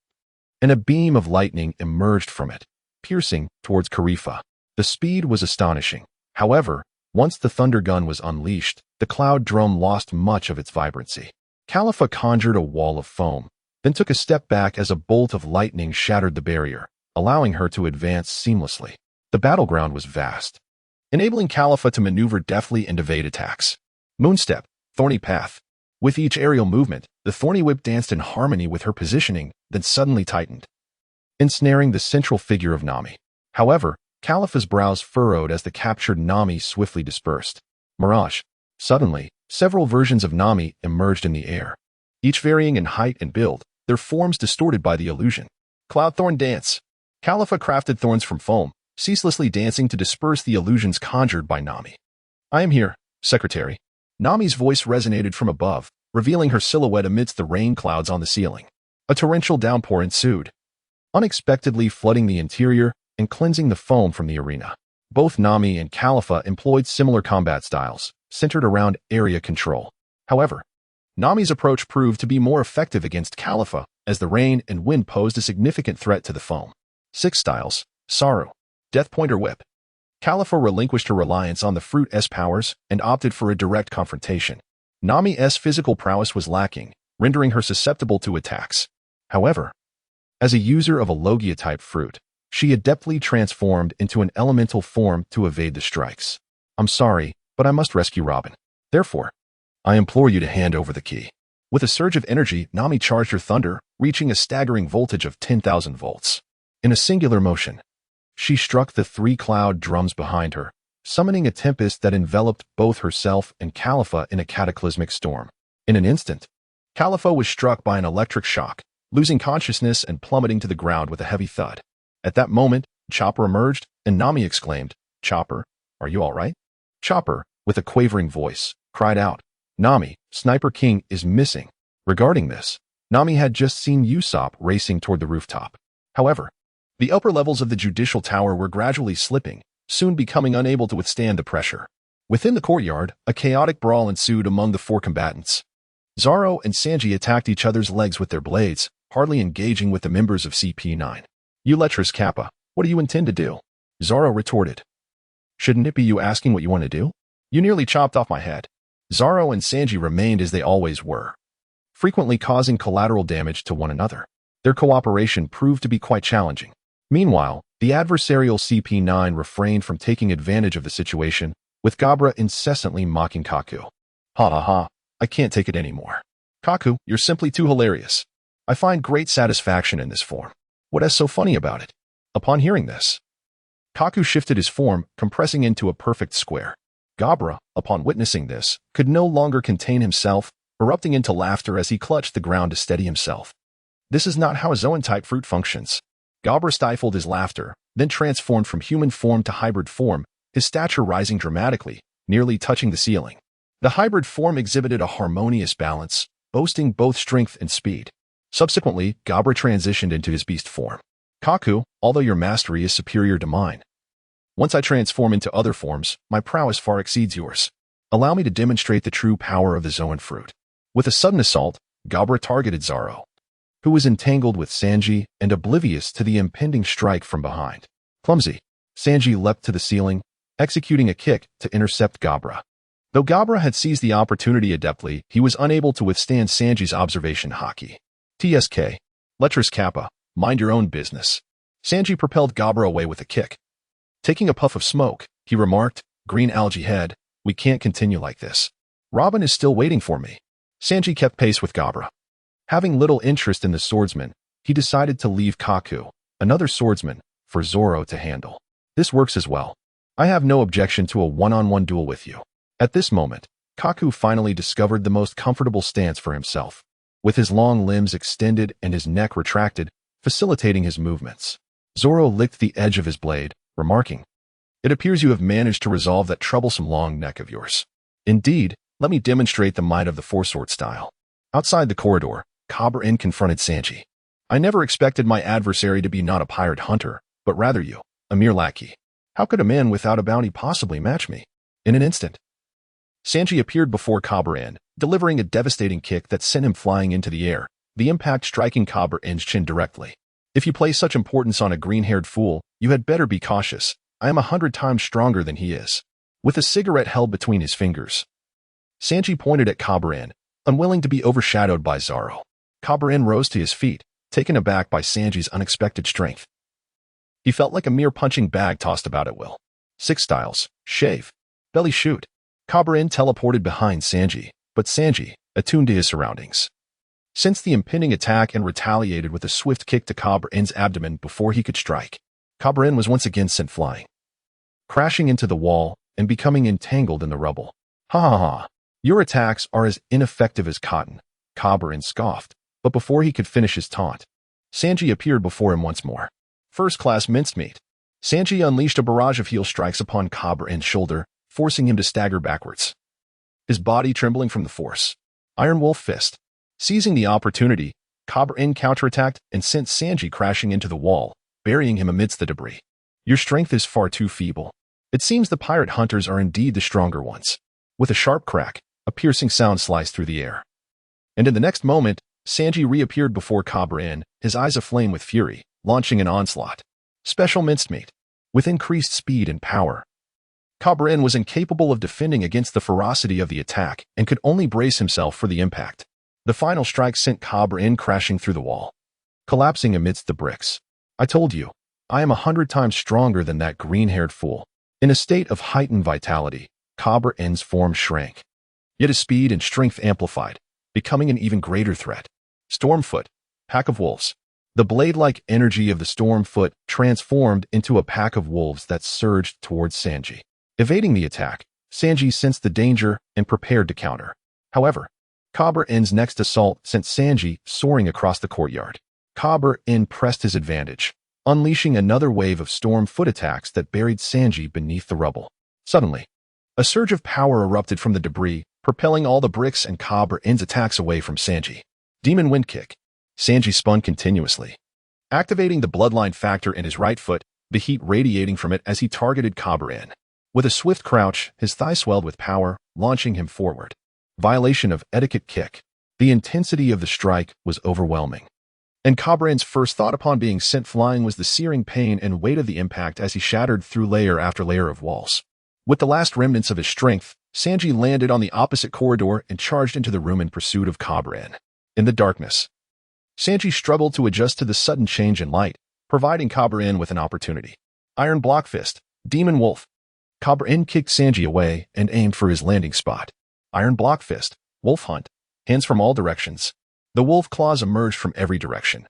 and a beam of lightning emerged from it, piercing towards Karifa. The speed was astonishing. However, once the thunder gun was unleashed, the cloud drum lost much of its vibrancy. Khalifa conjured a wall of foam, then took a step back as a bolt of lightning shattered the barrier, allowing her to advance seamlessly. The battleground was vast, enabling Khalifa to maneuver deftly and evade attacks. Moonstep, Thorny Path. With each aerial movement, the thorny whip danced in harmony with her positioning, then suddenly tightened, ensnaring the central figure of Nami. However, Califa's brows furrowed as the captured Nami swiftly dispersed. Mirage. Suddenly, several versions of Nami emerged in the air, each varying in height and build, their forms distorted by the illusion. Cloud Thorn Dance. Califa crafted thorns from foam, ceaselessly dancing to disperse the illusions conjured by Nami. I am here, Secretary. Nami's voice resonated from above, revealing her silhouette amidst the rain clouds on the ceiling. A torrential downpour ensued, unexpectedly flooding the interior and cleansing the foam from the arena. Both Nami and Califa employed similar combat styles, centered around area control. However, Nami's approach proved to be more effective against Califa, as the rain and wind posed a significant threat to the foam. 6 styles. Saru. Death Pointer Whip. Califa relinquished her reliance on the Fruit S powers and opted for a direct confrontation. Nami's physical prowess was lacking, rendering her susceptible to attacks. However, as a user of a Logia-type fruit, she adeptly transformed into an elemental form to evade the strikes. I'm sorry, but I must rescue Robin. Therefore, I implore you to hand over the key. With a surge of energy, Nami charged her thunder, reaching a staggering voltage of 10,000 volts. In a singular motion, she struck the 3 cloud drums behind her, summoning a tempest that enveloped both herself and Califa in a cataclysmic storm. In an instant, Califa was struck by an electric shock, losing consciousness and plummeting to the ground with a heavy thud. At that moment, Chopper emerged, and Nami exclaimed, "Chopper, are you all right?" Chopper, with a quavering voice, cried out, "Nami, Sniper King is missing." Regarding this, Nami had just seen Usopp racing toward the rooftop. However, the upper levels of the judicial tower were gradually slipping, soon becoming unable to withstand the pressure. Within the courtyard, a chaotic brawl ensued among the 4 combatants. Zoro and Sanji attacked each other's legs with their blades, hardly engaging with the members of CP9. "Uletris Kappa, what do you intend to do?" Zoro retorted. "Shouldn't it be you asking what you want to do? You nearly chopped off my head." Zoro and Sanji remained as they always were, frequently causing collateral damage to one another. Their cooperation proved to be quite challenging. Meanwhile, the adversarial CP9 refrained from taking advantage of the situation, with Gabra incessantly mocking Kaku. "Ha ha ha, I can't take it anymore. Kaku, you're simply too hilarious. I find great satisfaction in this form. What is so funny about it?" Upon hearing this, Kaku shifted his form, compressing into a perfect square. Gabra, upon witnessing this, could no longer contain himself, erupting into laughter as he clutched the ground to steady himself. This is not how a Zoan-type fruit functions. Gabra stifled his laughter, then transformed from human form to hybrid form, his stature rising dramatically, nearly touching the ceiling. The hybrid form exhibited a harmonious balance, boasting both strength and speed. Subsequently, Gabra transitioned into his beast form. "Kaku, although your mastery is superior to mine, once I transform into other forms, my prowess far exceeds yours. Allow me to demonstrate the true power of the Zoan fruit." With a sudden assault, Gabra targeted Zoro, who was entangled with Sanji and oblivious to the impending strike from behind. Clumsy, Sanji leapt to the ceiling, executing a kick to intercept Gabra. Though Gabra had seized the opportunity adeptly, he was unable to withstand Sanji's observation haki. "TSK, Letras Kappa, mind your own business." Sanji propelled Gabra away with a kick. Taking a puff of smoke, he remarked, "Green algae head, we can't continue like this. Robin is still waiting for me." Sanji kept pace with Gabra. Having little interest in the swordsman, he decided to leave Kaku, another swordsman, for Zoro to handle. "This works as well. I have no objection to a one-on-one duel with you." At this moment, Kaku finally discovered the most comfortable stance for himself, with his long limbs extended and his neck retracted, facilitating his movements. Zoro licked the edge of his blade, remarking, "It appears you have managed to resolve that troublesome long neck of yours. Indeed, let me demonstrate the might of the four-sword style." Outside the corridor, Kabra confronted Sanji. "I never expected my adversary to be not a pirate hunter, but rather you, a mere lackey. How could a man without a bounty possibly match me?" In an instant, Sanji appeared before Kabra, delivering a devastating kick that sent him flying into the air, the impact striking Kabra's chin directly. "If you place such importance on a green-haired fool, you had better be cautious. I am 100 times stronger than he is." With a cigarette held between his fingers, Sanji pointed at Kabra, unwilling to be overshadowed by Zoro. Kabra rose to his feet, taken aback by Sanji's unexpected strength. He felt like a mere punching bag tossed about at will. 6 styles, shave, belly shoot. Kabra teleported behind Sanji, but Sanji, attuned to his surroundings. Sensed the impending attack and retaliated with a swift kick to Cabra-N's abdomen before he could strike. Cabra-N was once again sent flying, crashing into the wall and becoming entangled in the rubble. Ha ha ha. Your attacks are as ineffective as cotton, Cabra-N scoffed, but before he could finish his taunt, Sanji appeared before him once more. First-class mincemeat. Sanji unleashed a barrage of heel strikes upon Cabra-N's shoulder, forcing him to stagger backwards, his body trembling from the force. Iron Wolf Fist. Seizing the opportunity, Cabra-N counterattacked and sent Sanji crashing into the wall, burying him amidst the debris. Your strength is far too feeble. It seems the pirate hunters are indeed the stronger ones. With a sharp crack, a piercing sound sliced through the air. And in the next moment, Sanji reappeared before Cabra-N, his eyes aflame with fury, launching an onslaught. Special mincemeat. With increased speed and power, Cabra-N was incapable of defending against the ferocity of the attack and could only brace himself for the impact. The final strike sent Cabra-N crashing through the wall, collapsing amidst the bricks. I told you, I am 100 times stronger than that green-haired fool. In a state of heightened vitality, Cabra-N's form shrank. Yet his speed and strength amplified, becoming an even greater threat. Stormfoot, pack of wolves. The blade-like energy of the Stormfoot transformed into a pack of wolves that surged towards Sanji. Evading the attack, Sanji sensed the danger and prepared to counter. However, Cabra-N's next assault sent Sanji soaring across the courtyard. Cabra-N pressed his advantage, unleashing another wave of Stormfoot attacks that buried Sanji beneath the rubble. Suddenly, a surge of power erupted from the debris, propelling all the bricks and Cabra-N's attacks away from Sanji. Demon Wind Kick. Sanji spun continuously, activating the bloodline factor in his right foot, the heat radiating from it as he targeted Cabra-N. With a swift crouch, his thigh swelled with power, launching him forward. Violation of etiquette kick. The intensity of the strike was overwhelming, and Cabra-N's first thought upon being sent flying was the searing pain and weight of the impact as he shattered through layer after layer of walls. With the last remnants of his strength, Sanji landed on the opposite corridor and charged into the room in pursuit of Cabra-N. In the darkness, Sanji struggled to adjust to the sudden change in light, providing Cabra-N with an opportunity. Iron Block Fist. Demon Wolf. Cabra-N kicked Sanji away and aimed for his landing spot. Iron Block Fist. Wolf Hunt. Hands from all directions. The wolf claws emerged from every direction,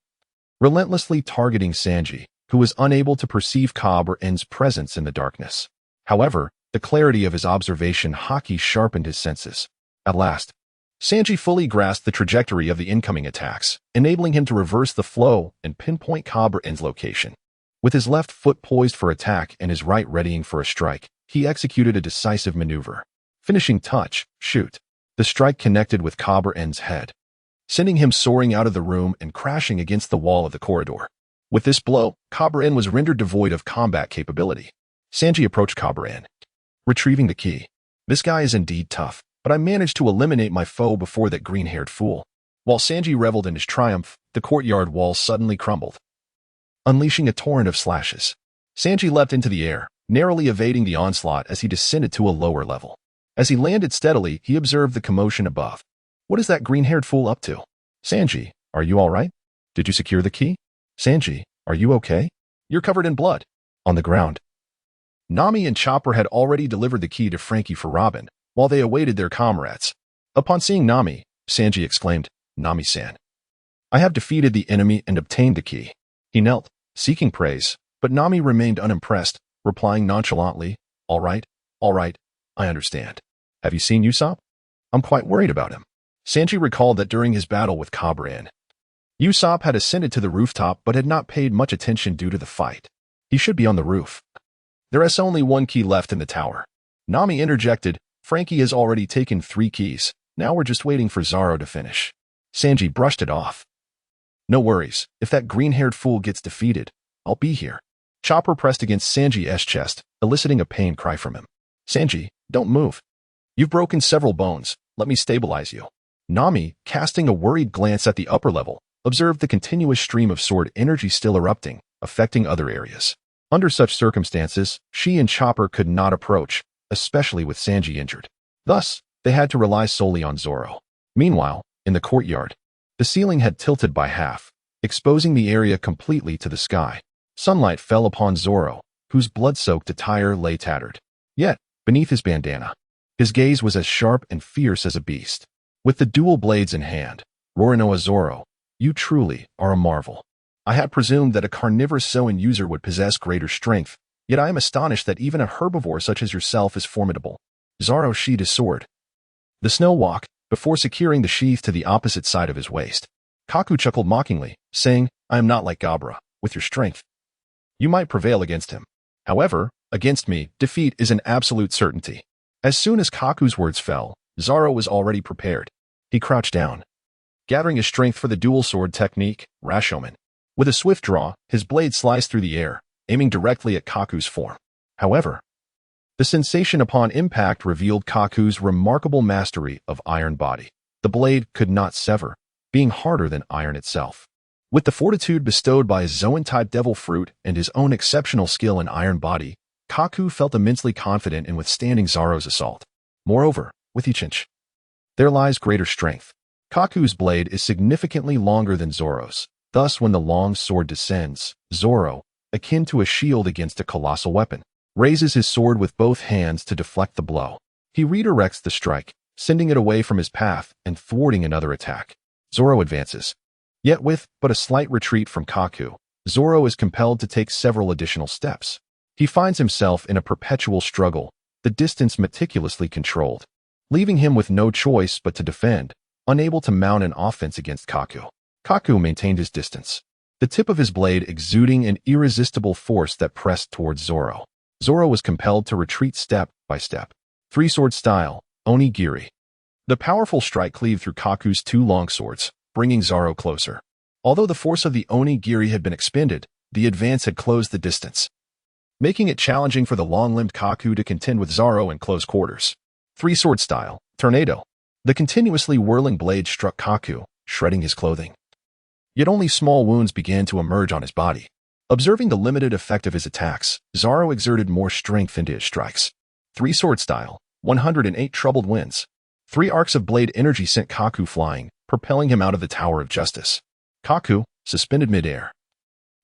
relentlessly targeting Sanji, who was unable to perceive Cabra-N's presence in the darkness. However, the clarity of his observation haki sharpened his senses. At last, Sanji fully grasped the trajectory of the incoming attacks, enabling him to reverse the flow and pinpoint Cabra-N's location. With his left foot poised for attack and his right readying for a strike, he executed a decisive maneuver. Finishing touch, shoot. The strike connected with Cabra-N's head, sending him soaring out of the room and crashing against the wall of the corridor. With this blow, Cabra-N was rendered devoid of combat capability. Sanji approached Cabra-N, retrieving the key. This guy is indeed tough, but I managed to eliminate my foe before that green-haired fool. While Sanji reveled in his triumph, the courtyard wall suddenly crumbled, unleashing a torrent of slashes. Sanji leapt into the air, narrowly evading the onslaught as he descended to a lower level. As he landed steadily, he observed the commotion above. What is that green-haired fool up to? Sanji, are you all right? Did you secure the key? Sanji, are you okay? You're covered in blood. On the ground, Nami and Chopper had already delivered the key to Frankie for Robin, while they awaited their comrades. Upon seeing Nami, Sanji exclaimed, Nami-san, I have defeated the enemy and obtained the key. He knelt, seeking praise, but Nami remained unimpressed, replying nonchalantly, all right, I understand. Have you seen Usopp? I'm quite worried about him. Sanji recalled that during his battle with Cabra-N, Usopp had ascended to the rooftop but had not paid much attention due to the fight. He should be on the roof. There is only one key left in the tower. Nami interjected, Frankie has already taken 3 keys. Now we're just waiting for Zoro to finish. Sanji brushed it off. No worries, if that green-haired fool gets defeated, I'll be here. Chopper pressed against Sanji's chest, eliciting a pain cry from him. Sanji, don't move. You've broken several bones. Let me stabilize you. Nami, casting a worried glance at the upper level, observed the continuous stream of sword energy still erupting, affecting other areas. Under such circumstances, she and Chopper could not approach, especially with Sanji injured. Thus, they had to rely solely on Zoro. Meanwhile, in the courtyard, the ceiling had tilted by half, exposing the area completely to the sky. Sunlight fell upon Zoro, whose blood-soaked attire lay tattered. Yet, beneath his bandana, his gaze was as sharp and fierce as a beast. With the dual blades in hand, Roronoa Zoro, you truly are a marvel. I had presumed that a carnivorous Zoan user would possess greater strength, yet I am astonished that even a herbivore such as yourself is formidable. Zoro sheathed his sword. The snow walk, before securing the sheath to the opposite side of his waist. Kaku chuckled mockingly, saying, I am not like Gabra, with your strength. You might prevail against him. However, against me, defeat is an absolute certainty. As soon as Kaku's words fell, Zoro was already prepared. He crouched down, gathering his strength for the dual sword technique, Rashomon. With a swift draw, his blade sliced through the air, aiming directly at Kaku's form. However, the sensation upon impact revealed Kaku's remarkable mastery of iron body. The blade could not sever, being harder than iron itself. With the fortitude bestowed by his Zoan-type devil fruit and his own exceptional skill in iron body, Kaku felt immensely confident in withstanding Zoro's assault. Moreover, with each inch, there lies greater strength. Kaku's blade is significantly longer than Zoro's. Thus, when the long sword descends, Zoro, akin to a shield against a colossal weapon, raises his sword with both hands to deflect the blow. He redirects the strike, sending it away from his path and thwarting another attack. Zoro advances. Yet with but a slight retreat from Kaku, Zoro is compelled to take several additional steps. He finds himself in a perpetual struggle, the distance meticulously controlled, leaving him with no choice but to defend, unable to mount an offense against Kaku. Kaku maintained his distance, the tip of his blade exuding an irresistible force that pressed towards Zoro. Zoro was compelled to retreat step by step. Three-sword style, Onigiri. The powerful strike cleaved through Kaku's two long swords, bringing Zoro closer. Although the force of the Onigiri had been expended, the advance had closed the distance, making it challenging for the long-limbed Kaku to contend with Zoro in close quarters. Three-sword style, Tornado. The continuously whirling blade struck Kaku, shredding his clothing. Yet only small wounds began to emerge on his body. Observing the limited effect of his attacks, Zoro exerted more strength into his strikes. Three-sword style, 108 troubled winds. Three arcs of blade energy sent Kaku flying, propelling him out of the Tower of Justice. Kaku, suspended mid-air,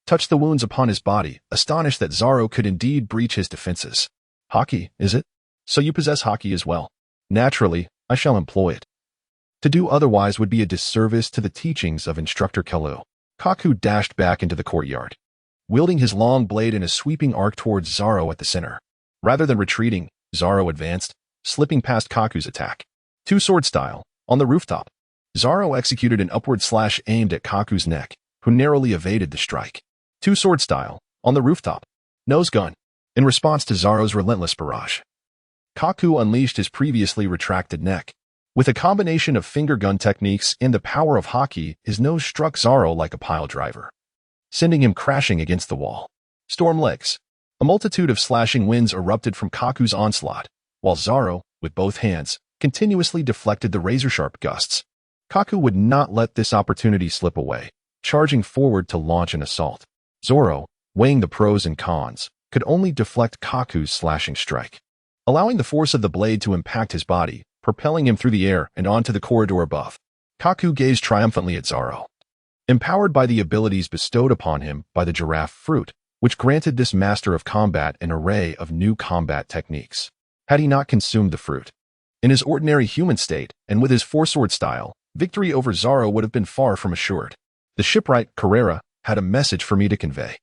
touched the wounds upon his body, astonished that Zoro could indeed breach his defenses. Haki, is it? So you possess Haki as well. Naturally, I shall employ it. To do otherwise would be a disservice to the teachings of Instructor Kalu. Kaku dashed back into the courtyard, wielding his long blade in a sweeping arc towards Zoro at the center. Rather than retreating, Zoro advanced, slipping past Kaku's attack. Two-sword style, on the rooftop. Zoro executed an upward slash aimed at Kaku's neck, who narrowly evaded the strike. Two-sword style, on the rooftop. Nose gun. In response to Zoro's relentless barrage, Kaku unleashed his previously retracted neck. With a combination of finger gun techniques and the power of Haki, his nose struck Zoro like a pile driver, sending him crashing against the wall. Storm legs. A multitude of slashing winds erupted from Kaku's onslaught, while Zoro, with both hands, continuously deflected the razor-sharp gusts. Kaku would not let this opportunity slip away, charging forward to launch an assault. Zoro, weighing the pros and cons, could only deflect Kaku's slashing strike, allowing the force of the blade to impact his body, propelling him through the air and onto the corridor above. Kaku gazed triumphantly at Zoro, empowered by the abilities bestowed upon him by the giraffe fruit, which granted this master of combat an array of new combat techniques. Had he not consumed the fruit, in his ordinary human state, and with his four-sword style, victory over Zoro would have been far from assured. The shipwright, Carrera, had a message for me to convey.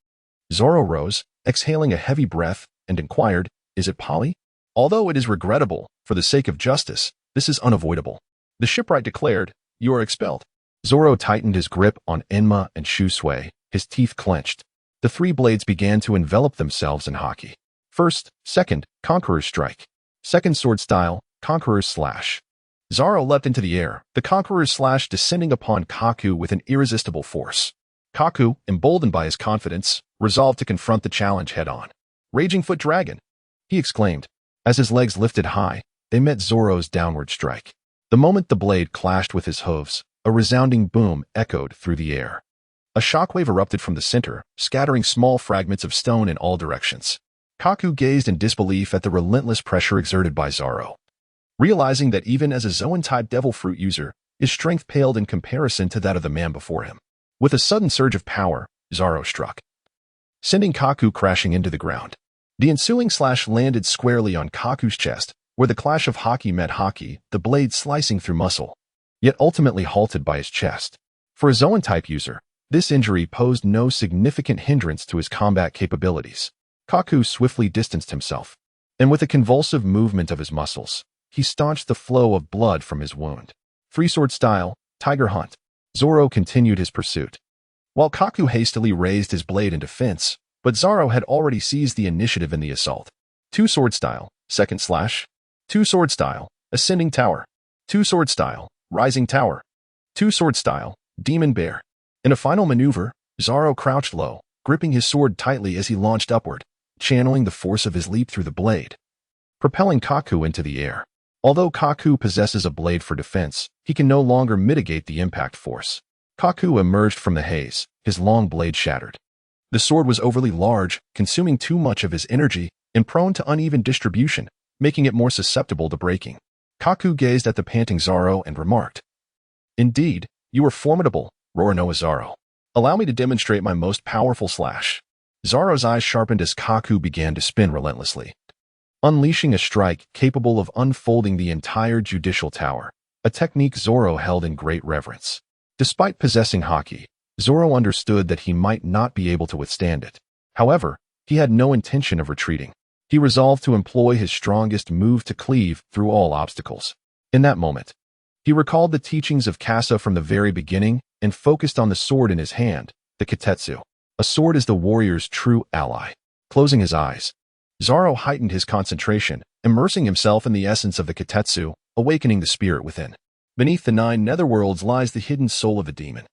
Zoro rose, exhaling a heavy breath, and inquired, Is it Polly? Although it is regrettable, for the sake of justice, this is unavoidable. The shipwright declared, You are expelled. Zoro tightened his grip on Enma and Shusui, his teeth clenched. The three blades began to envelop themselves in Haki. First, second, Conqueror's Strike. Second sword style, Conqueror's Slash. Zoro leapt into the air, the Conqueror's Slash descending upon Kaku with an irresistible force. Kaku, emboldened by his confidence, resolved to confront the challenge head-on. Raging Foot Dragon, he exclaimed. As his legs lifted high, they met Zoro's downward strike. The moment the blade clashed with his hooves, a resounding boom echoed through the air. A shockwave erupted from the center, scattering small fragments of stone in all directions. Kaku gazed in disbelief at the relentless pressure exerted by Zoro, realizing that even as a Zoan-type devil fruit user, his strength paled in comparison to that of the man before him. With a sudden surge of power, Zoro struck, sending Kaku crashing into the ground. The ensuing slash landed squarely on Kaku's chest, where the clash of Haki met Haki, the blade slicing through muscle. yet ultimately halted by his chest. For a Zoan-type user, this injury posed no significant hindrance to his combat capabilities. Kaku swiftly distanced himself, and with a convulsive movement of his muscles, he staunched the flow of blood from his wound. Three-sword style, Tiger Hunt. Zoro continued his pursuit, while Kaku hastily raised his blade in defense, but Zoro had already seized the initiative in the assault. Two-sword style, second slash. Two-sword style, ascending tower. Two-sword style, rising tower. Two-sword style, demon bear. In a final maneuver, Zoro crouched low, gripping his sword tightly as he launched upward, channeling the force of his leap through the blade, propelling Kaku into the air. Although Kaku possesses a blade for defense, he can no longer mitigate the impact force. Kaku emerged from the haze, his long blade shattered. The sword was overly large, consuming too much of his energy, and prone to uneven distribution, making it more susceptible to breaking. Kaku gazed at the panting Zoro and remarked, "Indeed, you are formidable, Roronoa Zoro. Allow me to demonstrate my most powerful slash." Zoro's eyes sharpened as Kaku began to spin relentlessly, unleashing a strike capable of unfolding the entire judicial tower, a technique Zoro held in great reverence. Despite possessing haki, Zoro understood that he might not be able to withstand it. However, he had no intention of retreating. He resolved to employ his strongest move to cleave through all obstacles. In that moment, he recalled the teachings of Kasa from the very beginning and focused on the sword in his hand, the kitetsu. A sword is the warrior's true ally. Closing his eyes, Zoro heightened his concentration, immersing himself in the essence of the kitetsu, awakening the spirit within. Beneath the 9 netherworlds lies the hidden soul of a demon.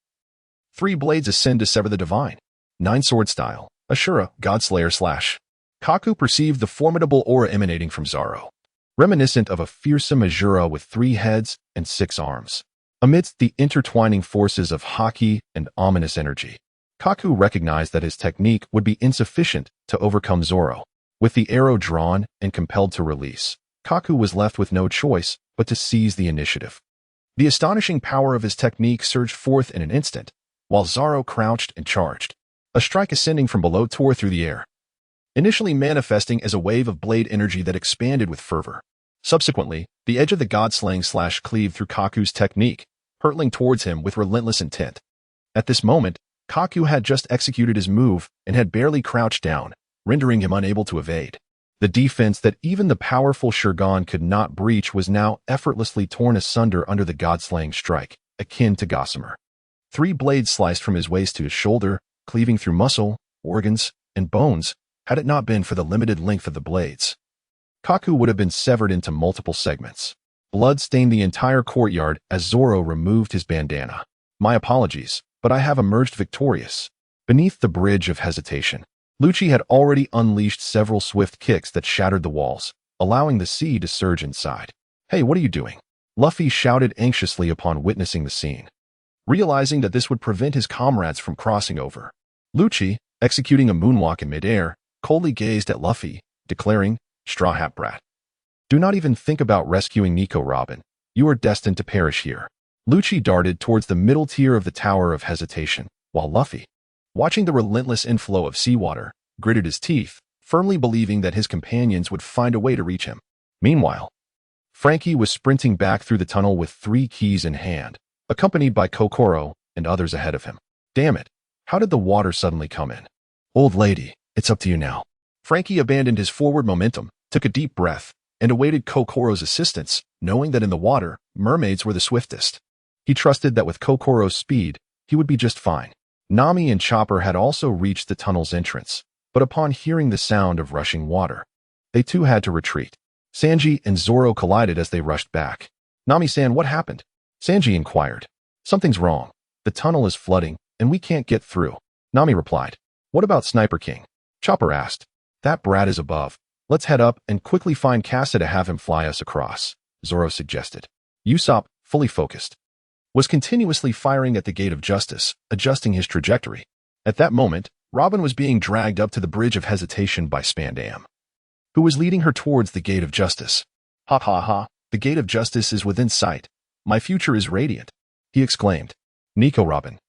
3 blades ascend to sever the divine. 9 sword style, Ashura, Godslayer slash. Kaku perceived the formidable aura emanating from Zoro, reminiscent of a fearsome Ashura with 3 heads and 6 arms. Amidst the intertwining forces of haki and ominous energy, Kaku recognized that his technique would be insufficient to overcome Zoro. With the arrow drawn and compelled to release, Kaku was left with no choice but to seize the initiative. The astonishing power of his technique surged forth in an instant, while Zoro crouched and charged. A strike ascending from below tore through the air, initially manifesting as a wave of blade energy that expanded with fervor. Subsequently, the edge of the god-slaying slash cleaved through Kaku's technique, hurtling towards him with relentless intent. At this moment, Kaku had just executed his move and had barely crouched down, rendering him unable to evade. The defense that even the powerful Shurgon could not breach was now effortlessly torn asunder under the god-slaying strike, akin to gossamer. 3 blades sliced from his waist to his shoulder, cleaving through muscle, organs, and bones. Had it not been for the limited length of the blades, Kaku would have been severed into multiple segments. Blood stained the entire courtyard as Zoro removed his bandana. "My apologies, but I have emerged victorious." Beneath the bridge of hesitation, Lucci had already unleashed several swift kicks that shattered the walls, allowing the sea to surge inside. "Hey, what are you doing?" Luffy shouted anxiously upon witnessing the scene, realizing that this would prevent his comrades from crossing over. Lucci, executing a moonwalk in midair, coldly gazed at Luffy, declaring, "Straw Hat Brat. Do not even think about rescuing Nico Robin. You are destined to perish here." Lucci darted towards the middle tier of the Tower of Hesitation, while Luffy, watching the relentless inflow of seawater, gritted his teeth, firmly believing that his companions would find a way to reach him. Meanwhile, Frankie was sprinting back through the tunnel with 3 keys in hand, accompanied by Kokoro and others ahead of him. "Damn it, how did the water suddenly come in?" "Old lady, it's up to you now." Frankie abandoned his forward momentum, took a deep breath, and awaited Kokoro's assistance, knowing that in the water, mermaids were the swiftest. He trusted that with Kokoro's speed, he would be just fine. Nami and Chopper had also reached the tunnel's entrance, but upon hearing the sound of rushing water, they too had to retreat. Sanji and Zoro collided as they rushed back. "Nami-san, what happened?" Sanji inquired. "Something's wrong. The tunnel is flooding, and we can't get through." Nami replied. "What about Sniper King?" Chopper asked. "That brat is above. Let's head up and quickly find Kasa to have him fly us across," Zoro suggested. Usopp, fully focused, was continuously firing at the Gate of Justice, adjusting his trajectory. At that moment, Robin was being dragged up to the Bridge of Hesitation by Spandam, who was leading her towards the Gate of Justice. "Ha ha ha, the Gate of Justice is within sight. My future is radiant," he exclaimed. "Nico Robin,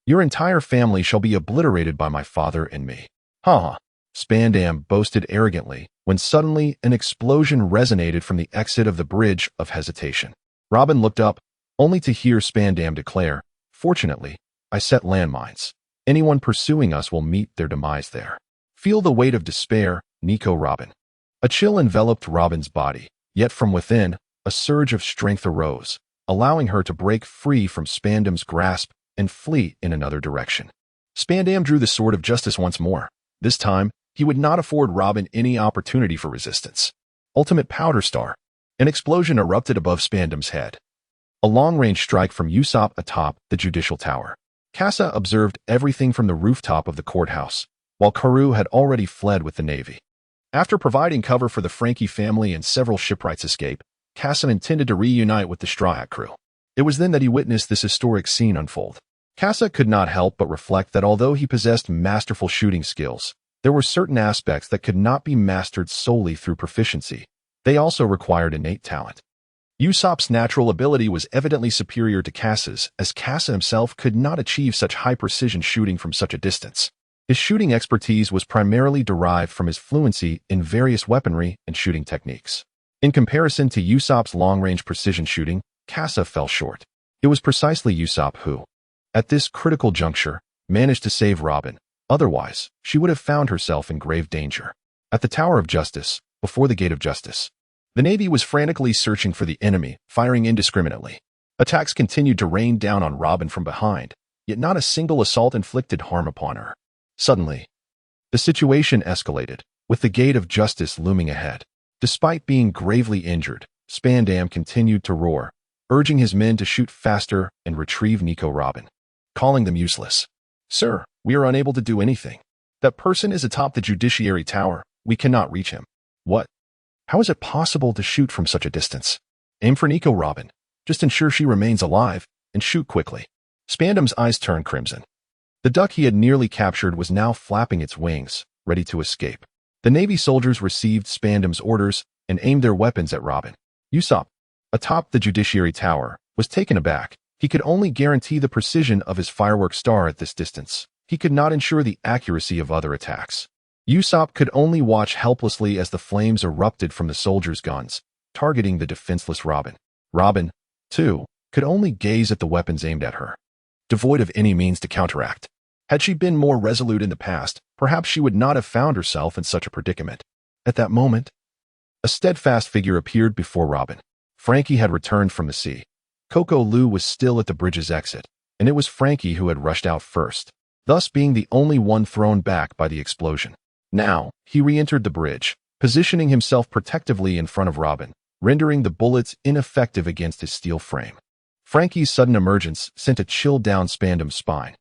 your entire family shall be obliterated by my father and me." "Ha ha," Spandam boasted arrogantly, when suddenly an explosion resonated from the exit of the Bridge of Hesitation. Robin looked up, only to hear Spandam declare, "Fortunately, I set landmines. Anyone pursuing us will meet their demise there." Feel the weight of despair, Nico Robin. A chill enveloped Robin's body, yet from within, a surge of strength arose, allowing her to break free from Spandam's grasp and flee in another direction. Spandam drew the sword of justice once more. This time, he would not afford Robin any opportunity for resistance. Ultimate Powder Star. An explosion erupted above Spandam's head. A long-range strike from Usopp atop the judicial tower. Kasa observed everything from the rooftop of the courthouse, while Karoo had already fled with the navy. After providing cover for the Frankie family and several shipwrights' escape, Kasa intended to reunite with the Straw Hat crew. It was then that he witnessed this historic scene unfold. Kasa could not help but reflect that although he possessed masterful shooting skills, there were certain aspects that could not be mastered solely through proficiency. They also required innate talent. Usopp's natural ability was evidently superior to Kasa's, as Kasa himself could not achieve such high-precision shooting from such a distance. His shooting expertise was primarily derived from his fluency in various weaponry and shooting techniques. In comparison to Usopp's long-range precision shooting, Kasa fell short. It was precisely Usopp who, at this critical juncture, managed to save Robin. Otherwise, she would have found herself in grave danger. At the Tower of Justice, before the Gate of Justice, the Navy was frantically searching for the enemy, firing indiscriminately. Attacks continued to rain down on Robin from behind, yet not a single assault inflicted harm upon her. Suddenly, the situation escalated, with the Gate of Justice looming ahead. Despite being gravely injured, Spandam continued to roar, urging his men to shoot faster and retrieve Nico Robin, calling them useless. "Sir, we are unable to do anything. That person is atop the Judiciary Tower. We cannot reach him." "What? How is it possible to shoot from such a distance?" "Aim for Nico Robin. Just ensure she remains alive, and shoot quickly." Spandam's eyes turned crimson. The duck he had nearly captured was now flapping its wings, ready to escape. The Navy soldiers received Spandam's orders and aimed their weapons at Robin. Usopp, atop the Judiciary Tower, was taken aback. He could only guarantee the precision of his firework star at this distance. He could not ensure the accuracy of other attacks. Usopp could only watch helplessly as the flames erupted from the soldiers' guns, targeting the defenseless Robin. Robin, too, could only gaze at the weapons aimed at her, devoid of any means to counteract. Had she been more resolute in the past, perhaps she would not have found herself in such a predicament. At that moment, a steadfast figure appeared before Robin. Frankie had returned from the sea. Coco Lu was still at the bridge's exit, and it was Frankie who had rushed out first, thus being the only one thrown back by the explosion. Now, he re-entered the bridge, positioning himself protectively in front of Robin, rendering the bullets ineffective against his steel frame. Frankie's sudden emergence sent a chill down Spandam's spine,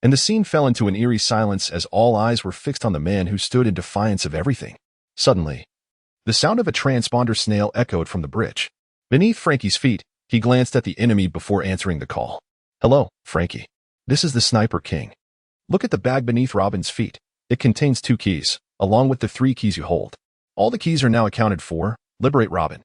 and the scene fell into an eerie silence as all eyes were fixed on the man who stood in defiance of everything. Suddenly, the sound of a transponder snail echoed from the bridge. Beneath Frankie's feet, he glanced at the enemy before answering the call. "Hello, Frankie. This is the Sniper King. Look at the bag beneath Robin's feet. It contains 2 keys, along with the 3 keys you hold. All the keys are now accounted for. Liberate Robin."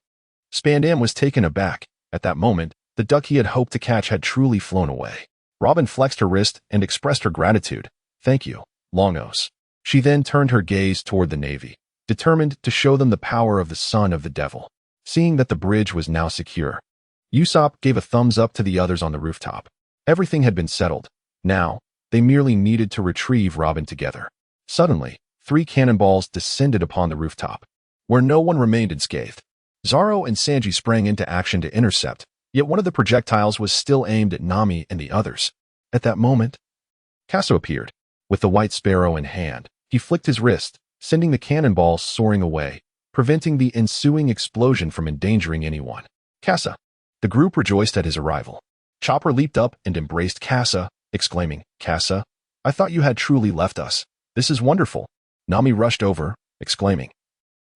Spandam was taken aback. At that moment, the duck he had hoped to catch had truly flown away. Robin flexed her wrist and expressed her gratitude. "Thank you, Longos." She then turned her gaze toward the Navy, determined to show them the power of the son of the devil. Seeing that the bridge was now secure, Usopp gave a thumbs up to the others on the rooftop. Everything had been settled. Now, they merely needed to retrieve Robin together. Suddenly, 3 cannonballs descended upon the rooftop, where no one remained unscathed. Zoro and Sanji sprang into action to intercept, yet one of the projectiles was still aimed at Nami and the others. At that moment, Kasa appeared. With the white sparrow in hand, he flicked his wrist, sending the cannonball soaring away, preventing the ensuing explosion from endangering anyone. "Kasa." The group rejoiced at his arrival. Chopper leaped up and embraced Kasa, exclaiming, "Kasa, I thought you had truly left us. This is wonderful." Nami rushed over, exclaiming,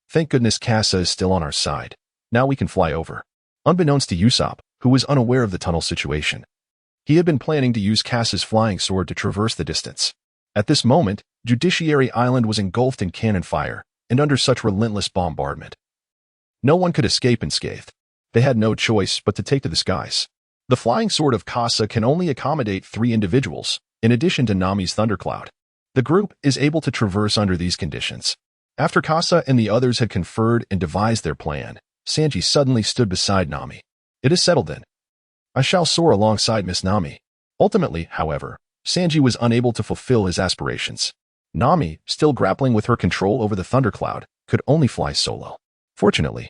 "Thank goodness Kasa is still on our side. Now we can fly over." Unbeknownst to Usopp, who was unaware of the tunnel situation, he had been planning to use Kasa's flying sword to traverse the distance. At this moment, Judiciary Island was engulfed in cannon fire, and under such relentless bombardment, no one could escape unscathed. They had no choice but to take to the skies. The flying sword of Kasa can only accommodate 3 individuals, in addition to Nami's thundercloud. The group is able to traverse under these conditions. After Kasa and the others had conferred and devised their plan, Sanji suddenly stood beside Nami. "It is settled then. I shall soar alongside Miss Nami. Ultimately, however, Sanji was unable to fulfill his aspirations. Nami, still grappling with her control over the thundercloud, could only fly solo. Fortunately,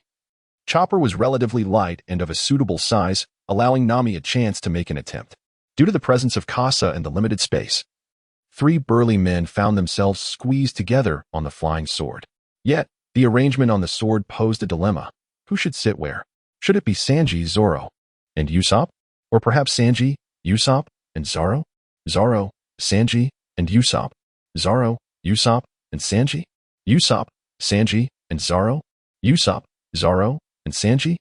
Chopper was relatively light and of a suitable size, allowing Nami a chance to make an attempt. Due to the presence of Kasa and the limited space, 3 burly men found themselves squeezed together on the flying sword. Yet, the arrangement on the sword posed a dilemma. Who should sit where? Should it be Sanji, Zoro, and Usopp? Or perhaps Sanji, Usopp, and Zoro? Zoro, Sanji, and Usopp. Zoro, Usopp, and Sanji? Usopp, Sanji, and Zoro? Usopp, Zoro, and Sanji?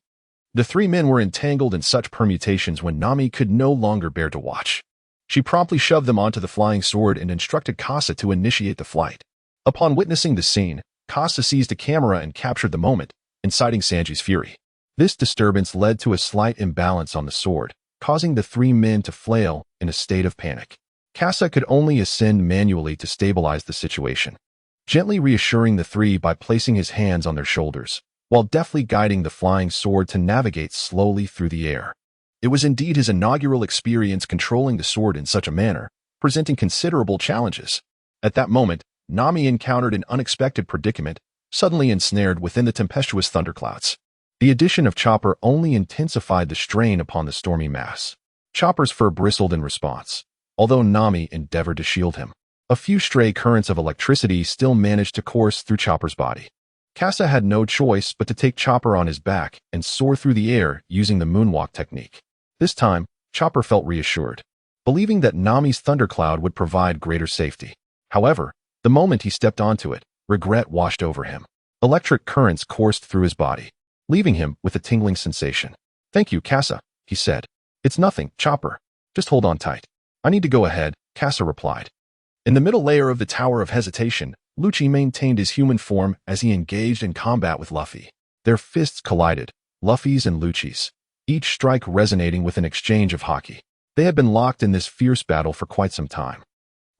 The 3 men were entangled in such permutations when Nami could no longer bear to watch. She promptly shoved them onto the flying sword and instructed Kasa to initiate the flight. Upon witnessing the scene, Kasa seized a camera and captured the moment, inciting Sanji's fury. This disturbance led to a slight imbalance on the sword, causing the 3 men to flail in a state of panic. Kasa could only ascend manually to stabilize the situation, gently reassuring the 3 by placing his hands on their shoulders, while deftly guiding the flying sword to navigate slowly through the air. It was indeed his inaugural experience controlling the sword in such a manner, presenting considerable challenges. At that moment, Nami encountered an unexpected predicament, suddenly ensnared within the tempestuous thunderclouds. The addition of Chopper only intensified the strain upon the stormy mass. Chopper's fur bristled in response, although Nami endeavored to shield him. A few stray currents of electricity still managed to course through Chopper's body. Kasa had no choice but to take Chopper on his back and soar through the air using the moonwalk technique. This time, Chopper felt reassured, believing that Nami's thundercloud would provide greater safety. However, the moment he stepped onto it, regret washed over him. Electric currents coursed through his body, leaving him with a tingling sensation. "Thank you, Kasa," he said. "It's nothing, Chopper. Just hold on tight." "I need to go ahead," Kasa replied. In the middle layer of the Tower of Hesitation, Lucci maintained his human form as he engaged in combat with Luffy. Their fists collided, Luffy's and Lucci's, each strike resonating with an exchange of haki. They had been locked in this fierce battle for quite some time,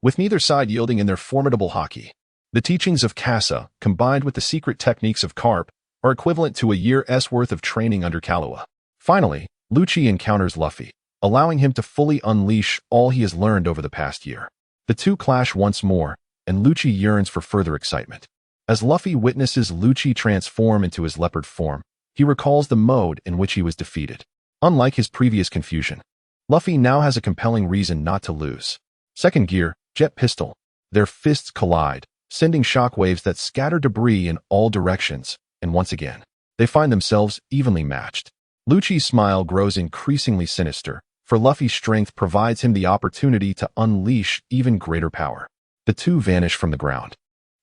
with neither side yielding in their formidable haki. The teachings of Kasa, combined with the secret techniques of Garp, are equivalent to a year's worth of training under Killua. Finally, Lucci encounters Luffy, allowing him to fully unleash all he has learned over the past year. The two clash once more, and Lucci yearns for further excitement. As Luffy witnesses Lucci transform into his leopard form, he recalls the mode in which he was defeated. Unlike his previous confusion, Luffy now has a compelling reason not to lose. Second gear, jet pistol. Their fists collide, sending shockwaves that scatter debris in all directions, and once again, they find themselves evenly matched. Lucci's smile grows increasingly sinister, for Luffy's strength provides him the opportunity to unleash even greater power. The two vanish from the ground,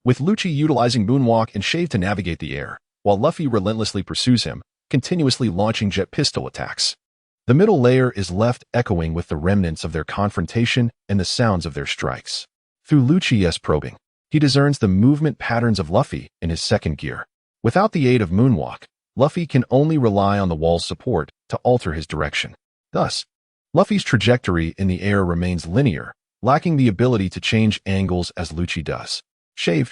with Lucci utilizing moonwalk and shave to navigate the air, while Luffy relentlessly pursues him, continuously launching jet pistol attacks. The middle layer is left echoing with the remnants of their confrontation and the sounds of their strikes. Through Lucci's probing, he discerns the movement patterns of Luffy in his second gear. Without the aid of moonwalk, Luffy can only rely on the wall's support to alter his direction. Thus, Luffy's trajectory in the air remains linear, lacking the ability to change angles as Lucci does. Shave.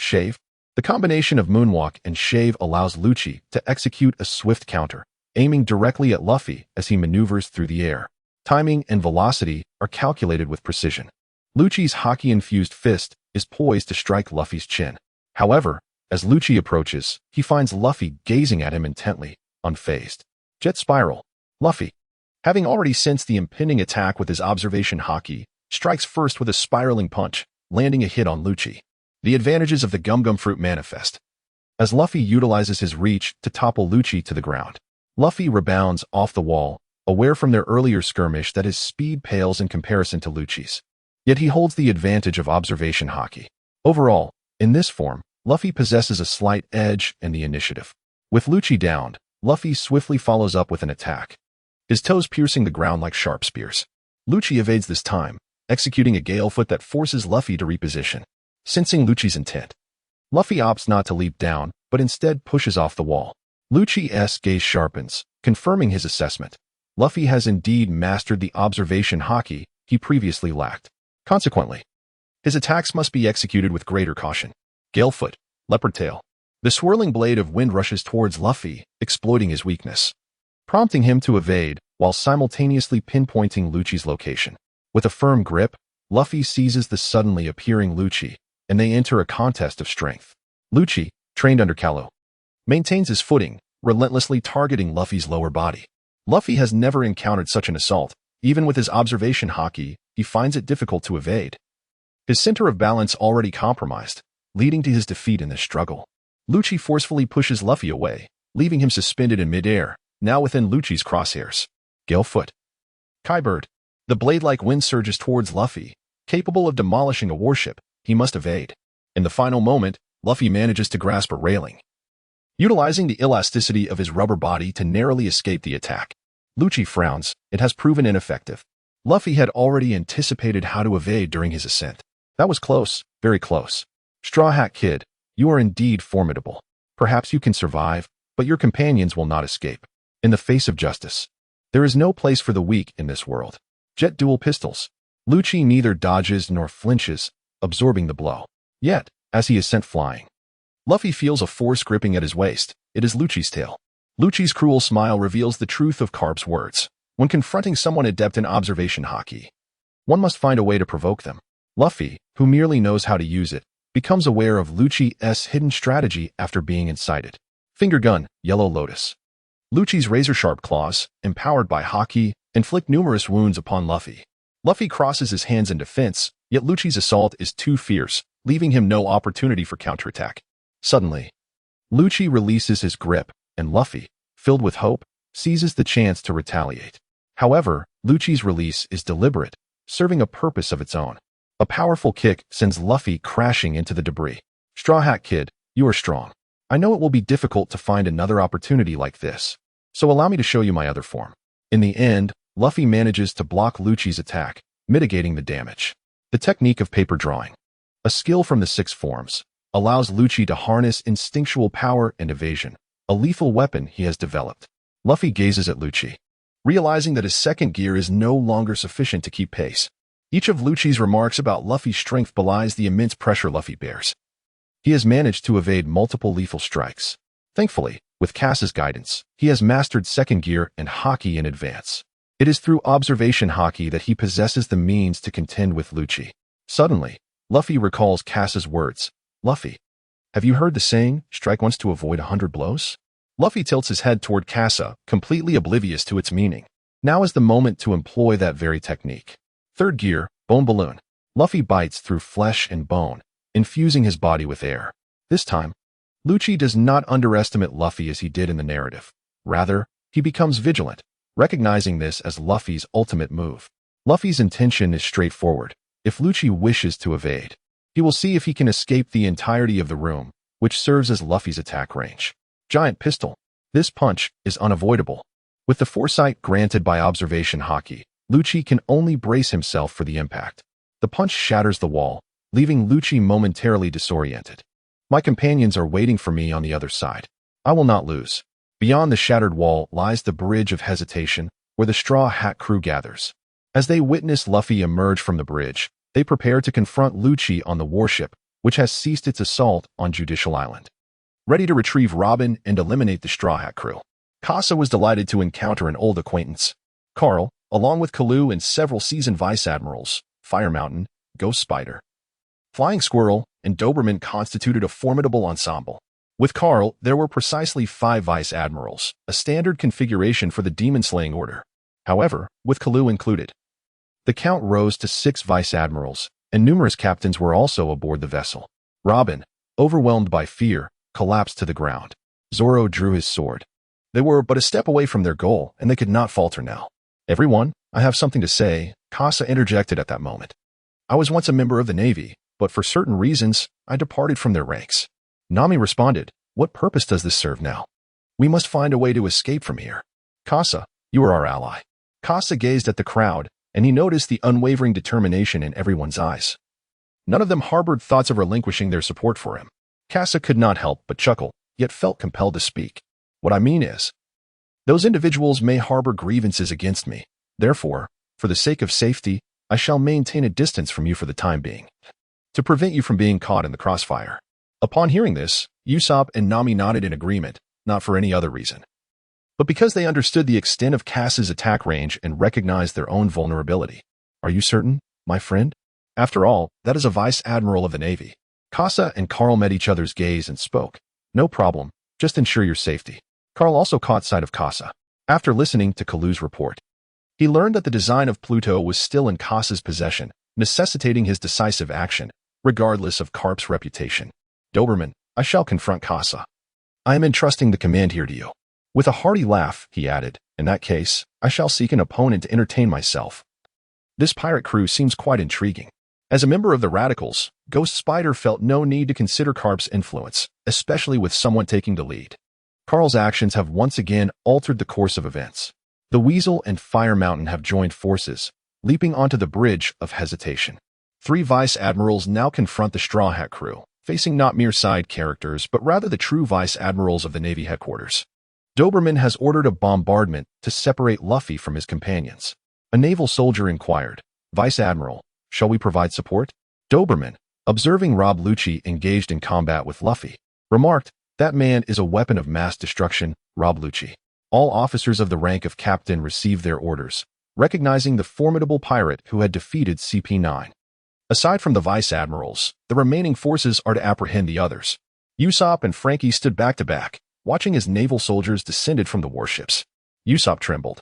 The combination of moonwalk and shave allows Lucci to execute a swift counter, aiming directly at Luffy as he maneuvers through the air. Timing and velocity are calculated with precision. Lucci's haki-infused fist is poised to strike Luffy's chin. However, as Lucci approaches, he finds Luffy gazing at him intently, unfazed. Jet spiral. Luffy, having already sensed the impending attack with his observation haki, strikes first with a spiraling punch, landing a hit on Lucci. The advantages of the gum fruit manifest, as Luffy utilizes his reach to topple Lucci to the ground. Luffy rebounds off the wall, aware from their earlier skirmish that his speed pales in comparison to Lucci's. Yet he holds the advantage of observation haki. Overall, in this form, Luffy possesses a slight edge in the initiative. With Lucci downed, Luffy swiftly follows up with an attack, his toes piercing the ground like sharp spears. Lucci evades this time, executing a gale foot that forces Luffy to reposition. Sensing Lucci's intent, Luffy opts not to leap down, but instead pushes off the wall. Lucci's gaze sharpens, confirming his assessment. Luffy has indeed mastered the observation haki he previously lacked. Consequently, his attacks must be executed with greater caution. Galefoot, Leopard Tail. The swirling blade of wind rushes towards Luffy, exploiting his weakness. Prompting him to evade, while simultaneously pinpointing Lucci's location. With a firm grip, Luffy seizes the suddenly appearing Lucci, and they enter a contest of strength. Lucci, trained under Kaido, maintains his footing, relentlessly targeting Luffy's lower body. Luffy has never encountered such an assault. Even with his observation haki, he finds it difficult to evade. His center of balance already compromised, leading to his defeat in this struggle. Lucci forcefully pushes Luffy away, leaving him suspended in midair, now within Lucci's crosshairs. Gale foot. Kaibird. The blade-like wind surges towards Luffy, capable of demolishing a warship. He must evade. In the final moment, Luffy manages to grasp a railing, utilizing the elasticity of his rubber body to narrowly escape the attack. Lucci frowns. It has proven ineffective. Luffy had already anticipated how to evade during his ascent. That was close, very close. Straw Hat Kid, you are indeed formidable. Perhaps you can survive, but your companions will not escape. In the face of justice, there is no place for the weak in this world. Jet dual pistols. Lucci neither dodges nor flinches, absorbing the blow. Yet, as he is sent flying, Luffy feels a force gripping at his waist. It is Lucci's tail. Lucci's cruel smile reveals the truth of Garp's words. When confronting someone adept in observation haki, one must find a way to provoke them. Luffy, who merely knows how to use it, becomes aware of Lucci's hidden strategy after being incited. Finger gun, Yellow Lotus. Lucci's razor-sharp claws, empowered by haki, inflict numerous wounds upon Luffy. Luffy crosses his hands in defense, yet Lucci's assault is too fierce, leaving him no opportunity for counterattack. Suddenly, Lucci releases his grip, and Luffy, filled with hope, seizes the chance to retaliate. However, Lucci's release is deliberate, serving a purpose of its own. A powerful kick sends Luffy crashing into the debris. Straw Hat Kid, you are strong. I know it will be difficult to find another opportunity like this, so allow me to show you my other form. In the end, Luffy manages to block Lucci's attack, mitigating the damage. The technique of paper drawing, a skill from the six forms, allows Lucci to harness instinctual power and evasion, a lethal weapon he has developed. Luffy gazes at Lucci, realizing that his second gear is no longer sufficient to keep pace. Each of Lucci's remarks about Luffy's strength belies the immense pressure Luffy bears. He has managed to evade multiple lethal strikes. Thankfully, with Kasa's guidance, he has mastered second gear and haki in advance. It is through observation haki that he possesses the means to contend with Lucci. Suddenly, Luffy recalls Kasa's words. Luffy, have you heard the saying, strike once to avoid 100 blows? Luffy tilts his head toward Kasa, completely oblivious to its meaning. Now is the moment to employ that very technique. Third gear, bone balloon. Luffy bites through flesh and bone, infusing his body with air. This time, Lucci does not underestimate Luffy as he did in the narrative. Rather, he becomes vigilant, recognizing this as Luffy's ultimate move. Luffy's intention is straightforward. If Lucci wishes to evade, he will see if he can escape the entirety of the room, which serves as Luffy's attack range. Giant pistol. This punch is unavoidable. With the foresight granted by observation haki, Lucci can only brace himself for the impact. The punch shatters the wall, leaving Lucci momentarily disoriented. My companions are waiting for me on the other side. I will not lose. Beyond the shattered wall lies the bridge of hesitation, where the Straw Hat crew gathers. As they witness Luffy emerge from the bridge, they prepare to confront Lucci on the warship, which has ceased its assault on Judicial Island. Ready to retrieve Robin and eliminate the Straw Hat crew, Kasa was delighted to encounter an old acquaintance. Carl, along with Kalu and several seasoned vice admirals, Fire Mountain, Ghost Spider, Flying Squirrel, and Doberman constituted a formidable ensemble. With Carl, there were precisely 5 vice admirals, a standard configuration for the demon-slaying order. However, with Kalu included, the count rose to 6 vice admirals, and numerous captains were also aboard the vessel. Robin, overwhelmed by fear, collapsed to the ground. Zoro drew his sword. They were but a step away from their goal, and they could not falter now. Everyone, I have something to say, Kasa interjected at that moment. I was once a member of the Navy, but for certain reasons, I departed from their ranks. Nami responded, what purpose does this serve now? We must find a way to escape from here. Kasa, you are our ally. Kasa gazed at the crowd, and he noticed the unwavering determination in everyone's eyes. None of them harbored thoughts of relinquishing their support for him. Kasa could not help but chuckle, yet felt compelled to speak. What I mean is, those individuals may harbor grievances against me. Therefore, for the sake of safety, I shall maintain a distance from you for the time being, to prevent you from being caught in the crossfire. Upon hearing this, Usopp and Nami nodded in agreement, not for any other reason. but because they understood the extent of Kasa's attack range and recognized their own vulnerability. Are you certain, my friend? After all, that is a vice admiral of the Navy. Kasa and Carl met each other's gaze and spoke. No problem, just ensure your safety. Carl also caught sight of Kasa. After listening to Kalu's report, he learned that the design of Pluto was still in Kasa's possession, necessitating his decisive action, regardless of Garp's reputation. Doberman, I shall confront Kasa. I am entrusting the command here to you. With a hearty laugh, he added, in that case, I shall seek an opponent to entertain myself. This pirate crew seems quite intriguing. As a member of the Radicals, Ghost Spider felt no need to consider Garp's influence, especially with someone taking the lead. Carl's actions have once again altered the course of events. The Weasel and Fire Mountain have joined forces, leaping onto the bridge of hesitation. 3 vice admirals now confront the Straw Hat crew, facing not mere side characters but rather the true vice admirals of the Navy headquarters. Doberman has ordered a bombardment to separate Luffy from his companions. A naval soldier inquired, Vice Admiral, shall we provide support? Doberman, observing Rob Lucci engaged in combat with Luffy, remarked, that man is a weapon of mass destruction, Rob Lucci. All officers of the rank of captain received their orders, recognizing the formidable pirate who had defeated CP9. Aside from the vice admirals, the remaining forces are to apprehend the others. Usopp and Frankie stood back to back, watching as naval soldiers descended from the warships. Usopp trembled,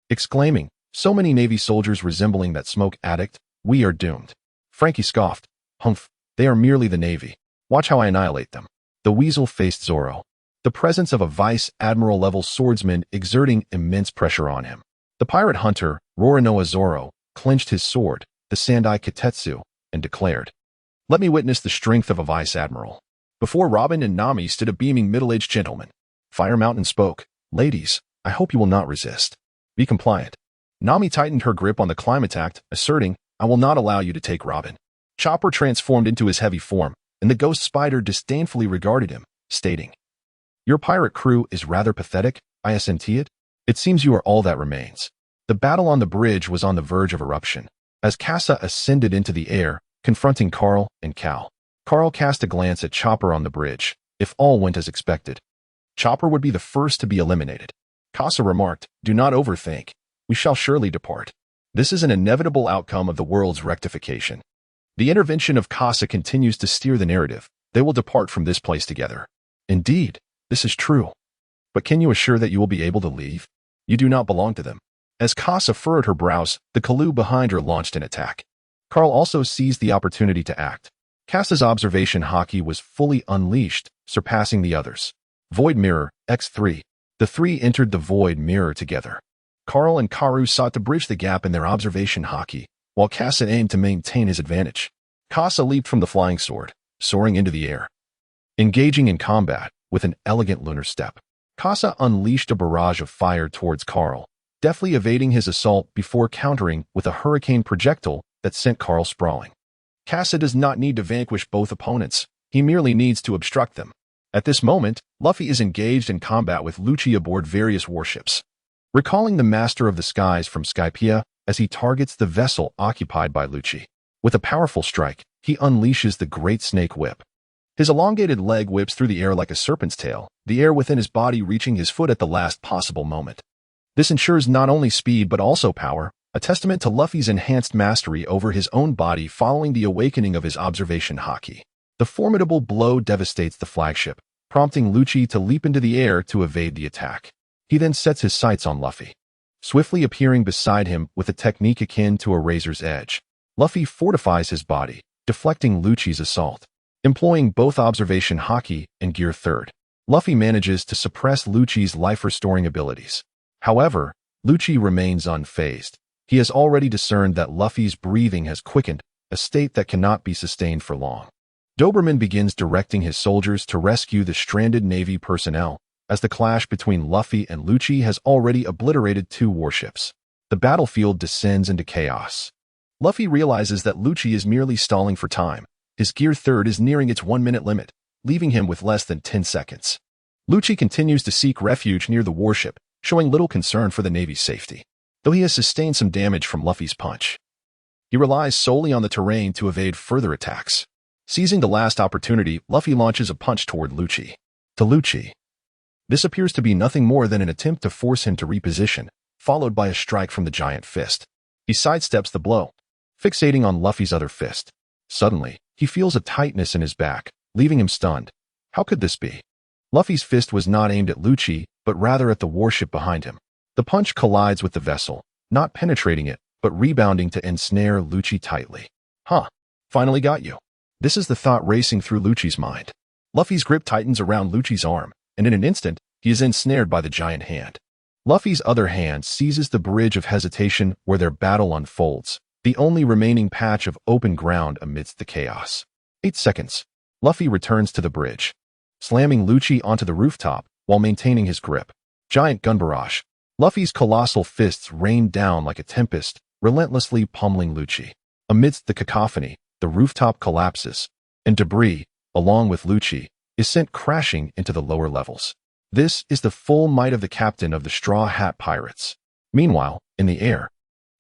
exclaiming, so many Navy soldiers resembling that smoke addict, we are doomed. Frankie scoffed, humph, they are merely the Navy. Watch how I annihilate them. The Weasel faced Zoro, the presence of a vice admiral-level swordsman exerting immense pressure on him. The pirate hunter, Roronoa Zoro, clenched his sword, the Sandai Kitetsu, and declared, let me witness the strength of a vice admiral. Before Robin and Nami stood a beaming middle-aged gentleman. Fire Mountain spoke, ladies, I hope you will not resist. Be compliant. Nami tightened her grip on the climate act, asserting, I will not allow you to take Robin. Chopper transformed into his heavy form, and the Ghost Spider disdainfully regarded him, stating, your pirate crew is rather pathetic, I assent it. It seems you are all that remains. The battle on the bridge was on the verge of eruption, as Kasa ascended into the air, confronting Carl and Cal. Carl cast a glance at Chopper on the bridge. If all went as expected, Chopper would be the first to be eliminated. Kasa remarked, do not overthink. We shall surely depart. This is an inevitable outcome of the world's rectification. The intervention of Kasa continues to steer the narrative. They will depart from this place together. Indeed, this is true. But can you assure that you will be able to leave? You do not belong to them. As Kasa furrowed her brows, the Kalu behind her launched an attack. Carl also seized the opportunity to act. Kasa's observation haki was fully unleashed, surpassing the others. Void Mirror, X3. The 3 entered the Void Mirror together. Carl and Karu sought to bridge the gap in their observation haki, while Kasa aimed to maintain his advantage. Kasa leaped from the flying sword, soaring into the air. Engaging in combat, with an elegant lunar step, Kasa unleashed a barrage of fire towards Carl, deftly evading his assault before countering with a hurricane projectile that sent Carl sprawling. Kasa does not need to vanquish both opponents, he merely needs to obstruct them. At this moment, Luffy is engaged in combat with Lucci aboard various warships. Recalling the Master of the Skies from Skypiea as he targets the vessel occupied by Lucci. With a powerful strike, he unleashes the Great Snake Whip. His elongated leg whips through the air like a serpent's tail, the air within his body reaching his foot at the last possible moment. This ensures not only speed but also power, a testament to Luffy's enhanced mastery over his own body following the awakening of his observation haki. The formidable blow devastates the flagship, prompting Lucci to leap into the air to evade the attack. He then sets his sights on Luffy. Swiftly appearing beside him with a technique akin to a razor's edge, Luffy fortifies his body, deflecting Lucci's assault. Employing both observation haki and gear third, Luffy manages to suppress Lucci's life-restoring abilities. However, Lucci remains unfazed. He has already discerned that Luffy's breathing has quickened, a state that cannot be sustained for long. Doberman begins directing his soldiers to rescue the stranded Navy personnel, as the clash between Luffy and Lucci has already obliterated 2 warships. The battlefield descends into chaos. Luffy realizes that Lucci is merely stalling for time. His gear third is nearing its 1-minute limit, leaving him with less than 10 seconds. Lucci continues to seek refuge near the warship, showing little concern for the Navy's safety. Though he has sustained some damage from Luffy's punch, he relies solely on the terrain to evade further attacks. Seizing the last opportunity, Luffy launches a punch toward Lucci. To Lucci, This appears to be nothing more than an attempt to force him to reposition, followed by a strike from the giant fist. He sidesteps the blow, fixating on Luffy's other fist. Suddenly, he feels a tightness in his back, leaving him stunned. How could this be? Luffy's fist was not aimed at Lucci, but rather at the warship behind him. The punch collides with the vessel, not penetrating it, but rebounding to ensnare Lucci tightly. Huh. Finally got you. This is the thought racing through Lucci's mind. Luffy's grip tightens around Lucci's arm, and in an instant, he is ensnared by the giant hand. Luffy's other hand seizes the bridge of hesitation where their battle unfolds, the only remaining patch of open ground amidst the chaos. 8 seconds. Luffy returns to the bridge, slamming Lucci onto the rooftop while maintaining his grip. Giant gun barrage. Luffy's colossal fists rain down like a tempest, relentlessly pummeling Lucci. Amidst the cacophony, the rooftop collapses, and debris, along with Lucci, is sent crashing into the lower levels. This is the full might of the captain of the Straw Hat Pirates. Meanwhile, in the air,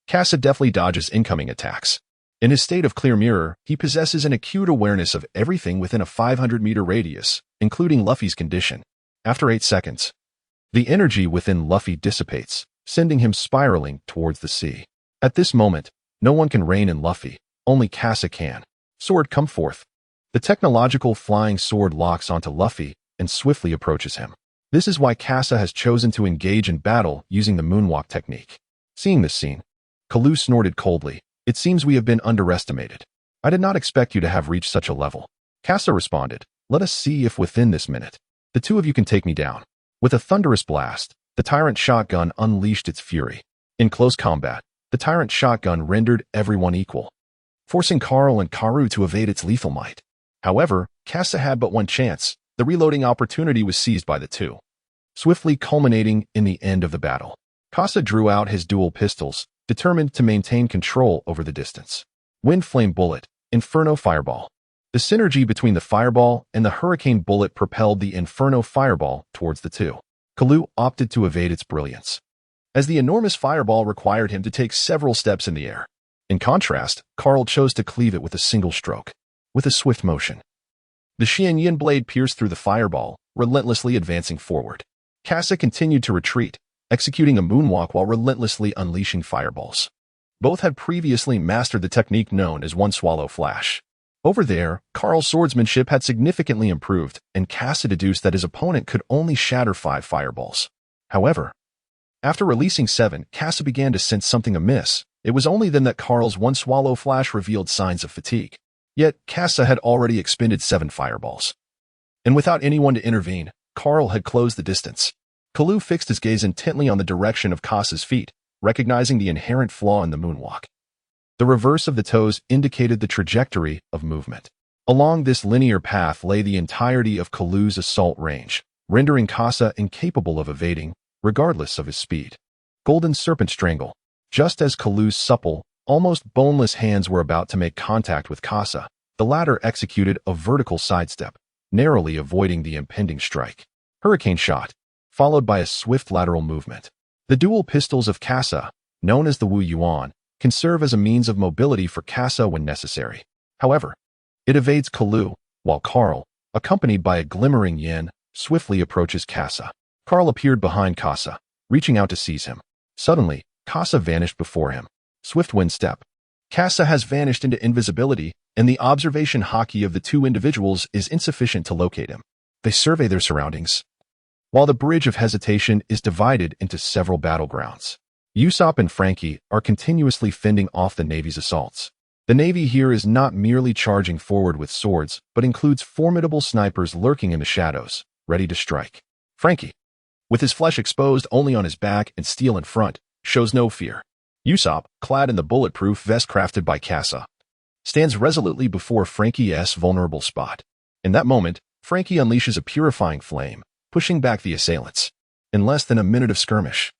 Kasa deftly dodges incoming attacks. In his state of clear mirror, he possesses an acute awareness of everything within a 500-meter radius, including Luffy's condition. After 8 seconds, the energy within Luffy dissipates, sending him spiraling towards the sea. At this moment, no one can rein in Luffy, only Kasa can. Sword, come forth. The technological flying sword locks onto Luffy and swiftly approaches him. This is why Kasa has chosen to engage in battle using the moonwalk technique. Seeing this scene, Kalu snorted coldly. It seems we have been underestimated. I did not expect you to have reached such a level. Kasa responded, let us see if within this minute, the two of you can take me down. With a thunderous blast, the Tyrant shotgun unleashed its fury. In close combat, the Tyrant shotgun rendered everyone equal, forcing Carl and Karu to evade its lethal might. However, Kasa had but one chance. The reloading opportunity was seized by the two, swiftly culminating in the end of the battle. Kasa drew out his dual pistols, determined to maintain control over the distance. Wind Flame Bullet, Inferno Fireball. The synergy between the fireball and the Hurricane Bullet propelled the Inferno Fireball towards the two. Kalu opted to evade its brilliance, as the enormous fireball required him to take several steps in the air. In contrast, Carl chose to cleave it with a single stroke. With a swift motion, the Xianyin blade pierced through the fireball, relentlessly advancing forward. Kasa continued to retreat, executing a moonwalk while relentlessly unleashing fireballs. Both had previously mastered the technique known as One Swallow Flash. Over there, Carl's swordsmanship had significantly improved, and Kasa deduced that his opponent could only shatter 5 fireballs. However, after releasing 7, Kasa began to sense something amiss. It was only then that Carl's One Swallow Flash revealed signs of fatigue. Yet, Kasa had already expended 7 fireballs. And without anyone to intervene, Carl had closed the distance. Kalu fixed his gaze intently on the direction of Kasa's feet, recognizing the inherent flaw in the moonwalk. The reverse of the toes indicated the trajectory of movement. Along this linear path lay the entirety of Kalu's assault range, rendering Kasa incapable of evading, regardless of his speed. Golden Serpent Strangle. Just as Kalu's supple, almost boneless hands were about to make contact with Kasa, the latter executed a vertical sidestep, narrowly avoiding the impending strike. Hurricane Shot, followed by a swift lateral movement. The dual pistols of Kasa, known as the Wu Yuan, can serve as a means of mobility for Kasa when necessary. However, it evades Kalu, while Carl, accompanied by a glimmering yen, swiftly approaches Kasa. Carl appeared behind Kasa, reaching out to seize him. Suddenly, Kasa vanished before him. Swift wind step. Kasa has vanished into invisibility, and the observation haki of the two individuals is insufficient to locate him. They survey their surroundings, while the bridge of hesitation is divided into several battlegrounds. Usopp and Frankie are continuously fending off the Navy's assaults. The Navy here is not merely charging forward with swords, but includes formidable snipers lurking in the shadows, ready to strike. Frankie, with his flesh exposed only on his back and steel in front, shows no fear. Usopp, clad in the bulletproof vest crafted by Kasa, stands resolutely before Frankie's vulnerable spot. In that moment, Frankie unleashes a purifying flame, pushing back the assailants. In less than a minute of skirmish,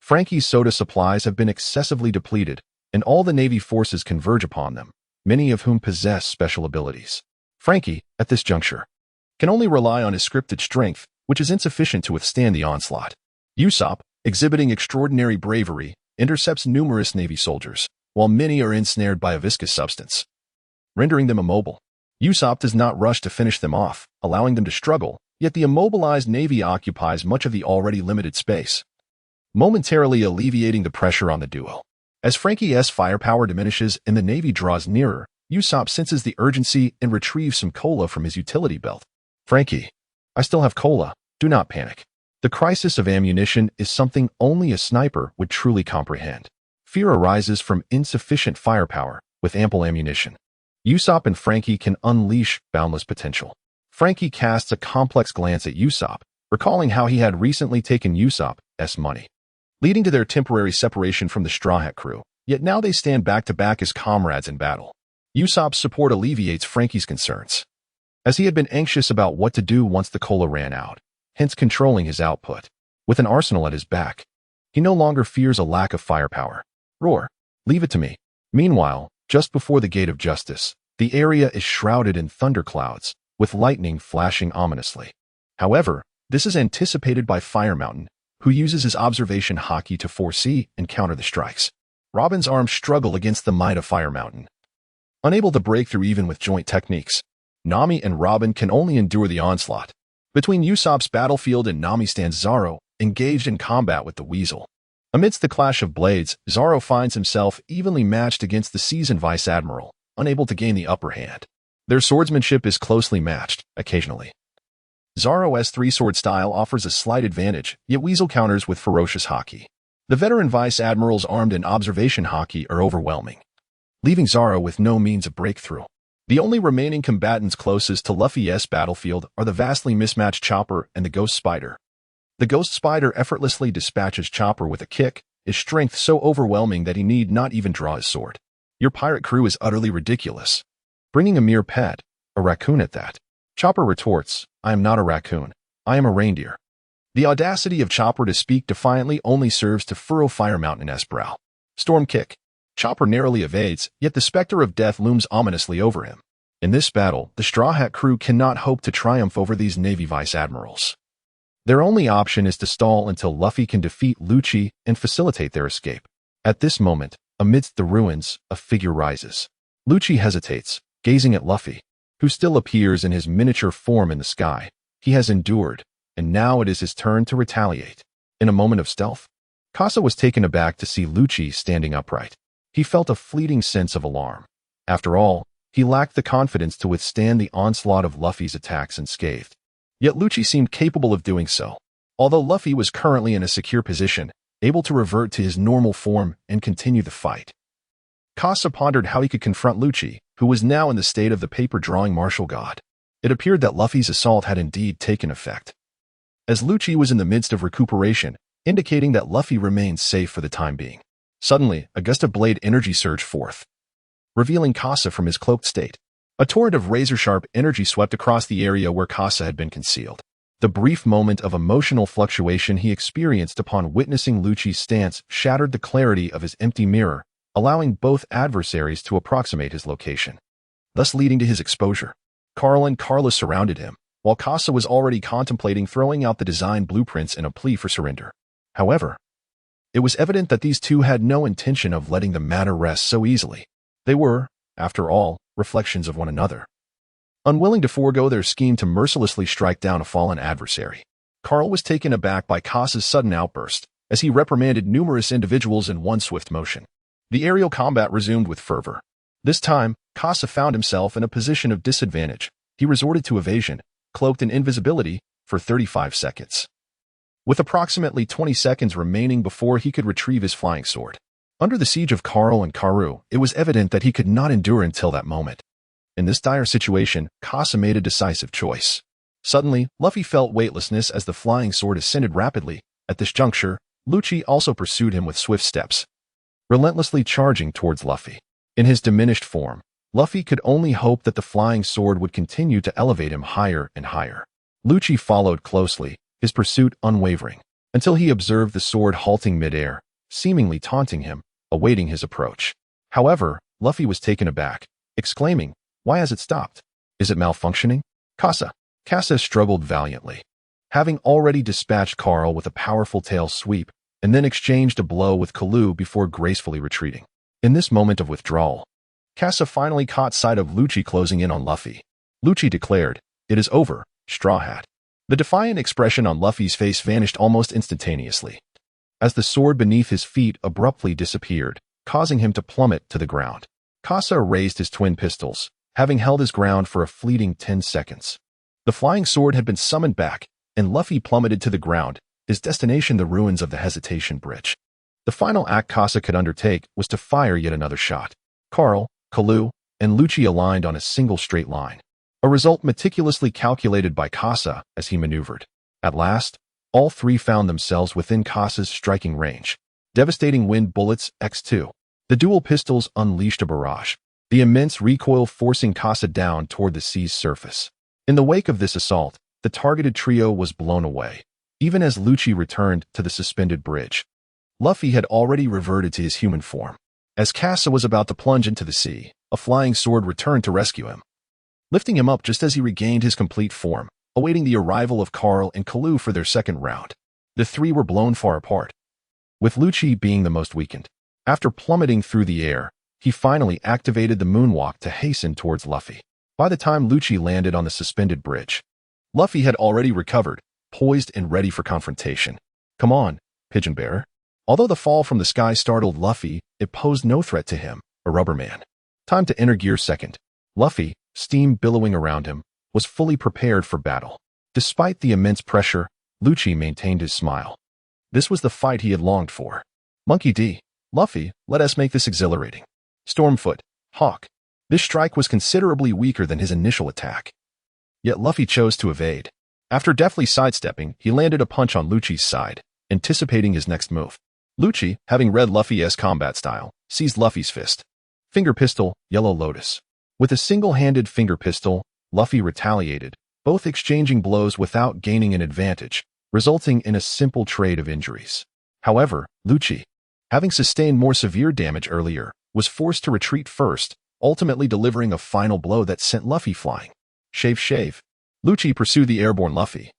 Frankie's soda supplies have been excessively depleted, and all the Navy forces converge upon them, many of whom possess special abilities. Frankie, at this juncture, can only rely on his scripted strength, which is insufficient to withstand the onslaught. Usopp, exhibiting extraordinary bravery, intercepts numerous Navy soldiers, while many are ensnared by a viscous substance, rendering them immobile. Usopp does not rush to finish them off, allowing them to struggle, yet the immobilized navy occupies much of the already limited space, momentarily alleviating the pressure on the duo. As Frankie's firepower diminishes and the navy draws nearer, Usopp senses the urgency and retrieves some cola from his utility belt. "Frankie, I still have cola. Do not panic." The crisis of ammunition is something only a sniper would truly comprehend. Fear arises from insufficient firepower with ample ammunition. Usopp and Frankie can unleash boundless potential. Frankie casts a complex glance at Usopp, recalling how he had recently taken Usopp's money, leading to their temporary separation from the Straw Hat crew, yet now they stand back to back as comrades in battle. Usopp's support alleviates Frankie's concerns, as he had been anxious about what to do once the cola ran out, hence controlling his output. With an arsenal at his back, he no longer fears a lack of firepower. "Roar, leave it to me." Meanwhile, just before the Gate of Justice, the area is shrouded in thunderclouds, with lightning flashing ominously. However, this is anticipated by Fire Mountain, who uses his observation haki to foresee and counter the strikes. Robin's arms struggle against the might of Fire Mountain, unable to break through even with joint techniques. Nami and Robin can only endure the onslaught. Between Usopp's battlefield and Nami stands Zoro, engaged in combat with the Weasel. Amidst the clash of blades, Zoro finds himself evenly matched against the seasoned Vice Admiral, unable to gain the upper hand. Their swordsmanship is closely matched, occasionally. Zoro's three-sword style offers a slight advantage, yet Weasel counters with ferocious haki. The veteran Vice Admirals armed in observation haki are overwhelming, leaving Zoro with no means of breakthrough. The only remaining combatants closest to Luffy's battlefield are the vastly mismatched Chopper and the Ghost Spider. The Ghost Spider effortlessly dispatches Chopper with a kick, his strength so overwhelming that he need not even draw his sword. "Your pirate crew is utterly ridiculous, bringing a mere pet, a raccoon at that." Chopper retorts, "I am not a raccoon. I am a reindeer." The audacity of Chopper to speak defiantly only serves to furrow Fire Mountain's brow. Storm kick. Chopper narrowly evades, yet the specter of death looms ominously over him. In this battle, the Straw Hat crew cannot hope to triumph over these Navy Vice Admirals. Their only option is to stall until Luffy can defeat Lucci and facilitate their escape. At this moment, amidst the ruins, a figure rises. Lucci hesitates, gazing at Luffy, who still appears in his miniature form in the sky. He has endured, and now it is his turn to retaliate. In a moment of stealth, Kasa was taken aback to see Lucci standing upright. He felt a fleeting sense of alarm. After all, he lacked the confidence to withstand the onslaught of Luffy's attacks unscathed. Yet Lucci seemed capable of doing so. Although Luffy was currently in a secure position, able to revert to his normal form and continue the fight, Kasa pondered how he could confront Lucci, who was now in the state of the paper-drawing martial god. It appeared that Luffy's assault had indeed taken effect, as Lucci was in the midst of recuperation, indicating that Luffy remained safe for the time being. Suddenly, a gust of blade energy surged forth, revealing Kasa from his cloaked state. A torrent of razor-sharp energy swept across the area where Kasa had been concealed. The brief moment of emotional fluctuation he experienced upon witnessing Lucci's stance shattered the clarity of his empty mirror, allowing both adversaries to approximate his location, thus leading to his exposure. Carl and Kasa surrounded him, while Kasa was already contemplating throwing out the design blueprints in a plea for surrender. However, it was evident that these two had no intention of letting the matter rest so easily. They were, after all, reflections of one another, unwilling to forego their scheme to mercilessly strike down a fallen adversary. Carl was taken aback by Kasa's sudden outburst, as he reprimanded numerous individuals in one swift motion. The aerial combat resumed with fervor. This time, Kasa found himself in a position of disadvantage. He resorted to evasion, cloaked in invisibility, for 35 seconds. With approximately 20 seconds remaining before he could retrieve his flying sword. Under the siege of Carl and Kasa, it was evident that he could not endure until that moment. In this dire situation, Kasa made a decisive choice. Suddenly, Luffy felt weightlessness as the flying sword ascended rapidly. At this juncture, Lucci also pursued him with swift steps, relentlessly charging towards Luffy. In his diminished form, Luffy could only hope that the flying sword would continue to elevate him higher and higher. Lucci followed closely, his pursuit unwavering, until he observed the sword halting midair, seemingly taunting him, awaiting his approach. However, Luffy was taken aback, exclaiming, "Why has it stopped? Is it malfunctioning?" Kasa struggled valiantly, having already dispatched Carl with a powerful tail sweep, and then exchanged a blow with Kalu before gracefully retreating. In this moment of withdrawal, Kasa finally caught sight of Lucci closing in on Luffy. Lucci declared, "It is over, Straw Hat." The defiant expression on Luffy's face vanished almost instantaneously, as the sword beneath his feet abruptly disappeared, causing him to plummet to the ground. Kasa raised his twin pistols, having held his ground for a fleeting 10 seconds. The flying sword had been summoned back, and Luffy plummeted to the ground, his destination the ruins of the Hesitation Bridge. The final act Kasa could undertake was to fire yet another shot. Carl, Kalu, and Lucci aligned on a single straight line, a result meticulously calculated by Kasa as he maneuvered. At last, all three found themselves within Kasa's striking range. Devastating wind bullets X2. The dual pistols unleashed a barrage, the immense recoil forcing Kasa down toward the sea's surface. In the wake of this assault, the targeted trio was blown away, even as Lucci returned to the suspended bridge. Luffy had already reverted to his human form. As Kasa was about to plunge into the sea, a flying sword returned to rescue him, lifting him up just as he regained his complete form, awaiting the arrival of Carl and Kalu for their second round. The three were blown far apart, with Lucci being the most weakened. After plummeting through the air, he finally activated the moonwalk to hasten towards Luffy. By the time Lucci landed on the suspended bridge, Luffy had already recovered, poised and ready for confrontation. Come on, Pigeon Bear. Although the fall from the sky startled Luffy, it posed no threat to him, a rubber man. Time to enter gear second. Luffy, steam billowing around him, was fully prepared for battle. Despite the immense pressure, Lucci maintained his smile. This was the fight he had longed for. Monkey D. Luffy, let us make this exhilarating. Stormfoot. Hawk. This strike was considerably weaker than his initial attack. Yet Luffy chose to evade. After deftly sidestepping, he landed a punch on Lucci's side, anticipating his next move. Lucci, having read Luffy's combat style, seized Luffy's fist. Finger pistol, Yellow Lotus. With a single-handed finger pistol, Luffy retaliated, both exchanging blows without gaining an advantage, resulting in a simple trade of injuries. However, Lucci, having sustained more severe damage earlier, was forced to retreat first, ultimately delivering a final blow that sent Luffy flying. Shave shave. Lucci pursued the airborne Luffy,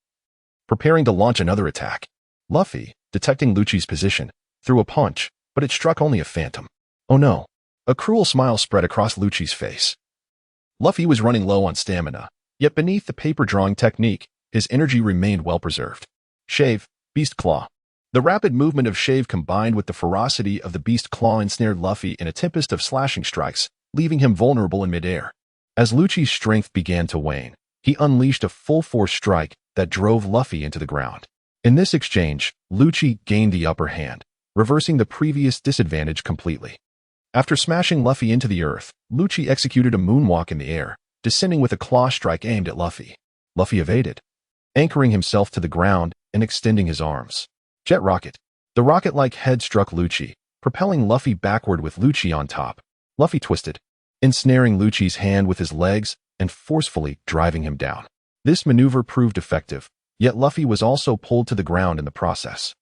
preparing to launch another attack. Luffy, detecting Lucci's position, threw a punch, but it struck only a phantom. Oh no. A cruel smile spread across Lucci's face. Luffy was running low on stamina, yet beneath the paper drawing technique, his energy remained well preserved. Shave, Beast Claw. The rapid movement of Shave combined with the ferocity of the Beast Claw ensnared Luffy in a tempest of slashing strikes, leaving him vulnerable in midair. As Lucci's strength began to wane, he unleashed a full-force strike that drove Luffy into the ground. In this exchange, Lucci gained the upper hand, reversing the previous disadvantage completely. After smashing Luffy into the earth, Lucci executed a moonwalk in the air, descending with a claw strike aimed at Luffy. Luffy evaded, anchoring himself to the ground and extending his arms. Jet Rocket. The rocket-like head struck Lucci, propelling Luffy backward with Lucci on top. Luffy twisted, ensnaring Lucci's hand with his legs and forcefully driving him down. This maneuver proved effective, yet Luffy was also pulled to the ground in the process.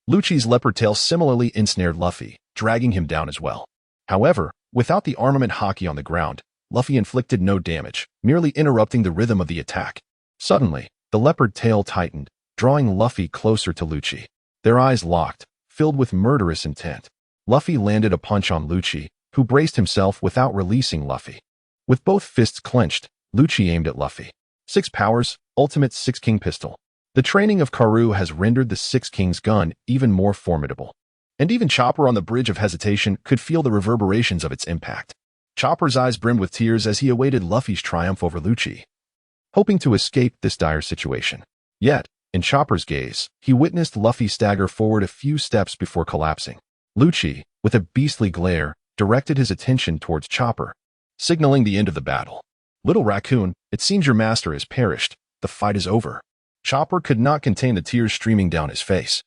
Lucci's leopard tail similarly ensnared Luffy, dragging him down as well. However, without the armament hockey on the ground, Luffy inflicted no damage, merely interrupting the rhythm of the attack. Suddenly, the leopard tail tightened, drawing Luffy closer to Lucci. Their eyes locked, filled with murderous intent. Luffy landed a punch on Lucci, who braced himself without releasing Luffy. With both fists clenched, Lucci aimed at Luffy. 6 Powers, Ultimate 6 King Pistol. The training of Karoo has rendered the 6 King's gun even more formidable. And even Chopper on the Bridge of Hesitation could feel the reverberations of its impact. Chopper's eyes brimmed with tears as he awaited Luffy's triumph over Lucci, hoping to escape this dire situation. Yet, in Chopper's gaze, he witnessed Luffy stagger forward a few steps before collapsing. Lucci, with a beastly glare, directed his attention towards Chopper, signaling the end of the battle. Little Raccoon, it seems your master has perished. The fight is over. Chopper could not contain the tears streaming down his face.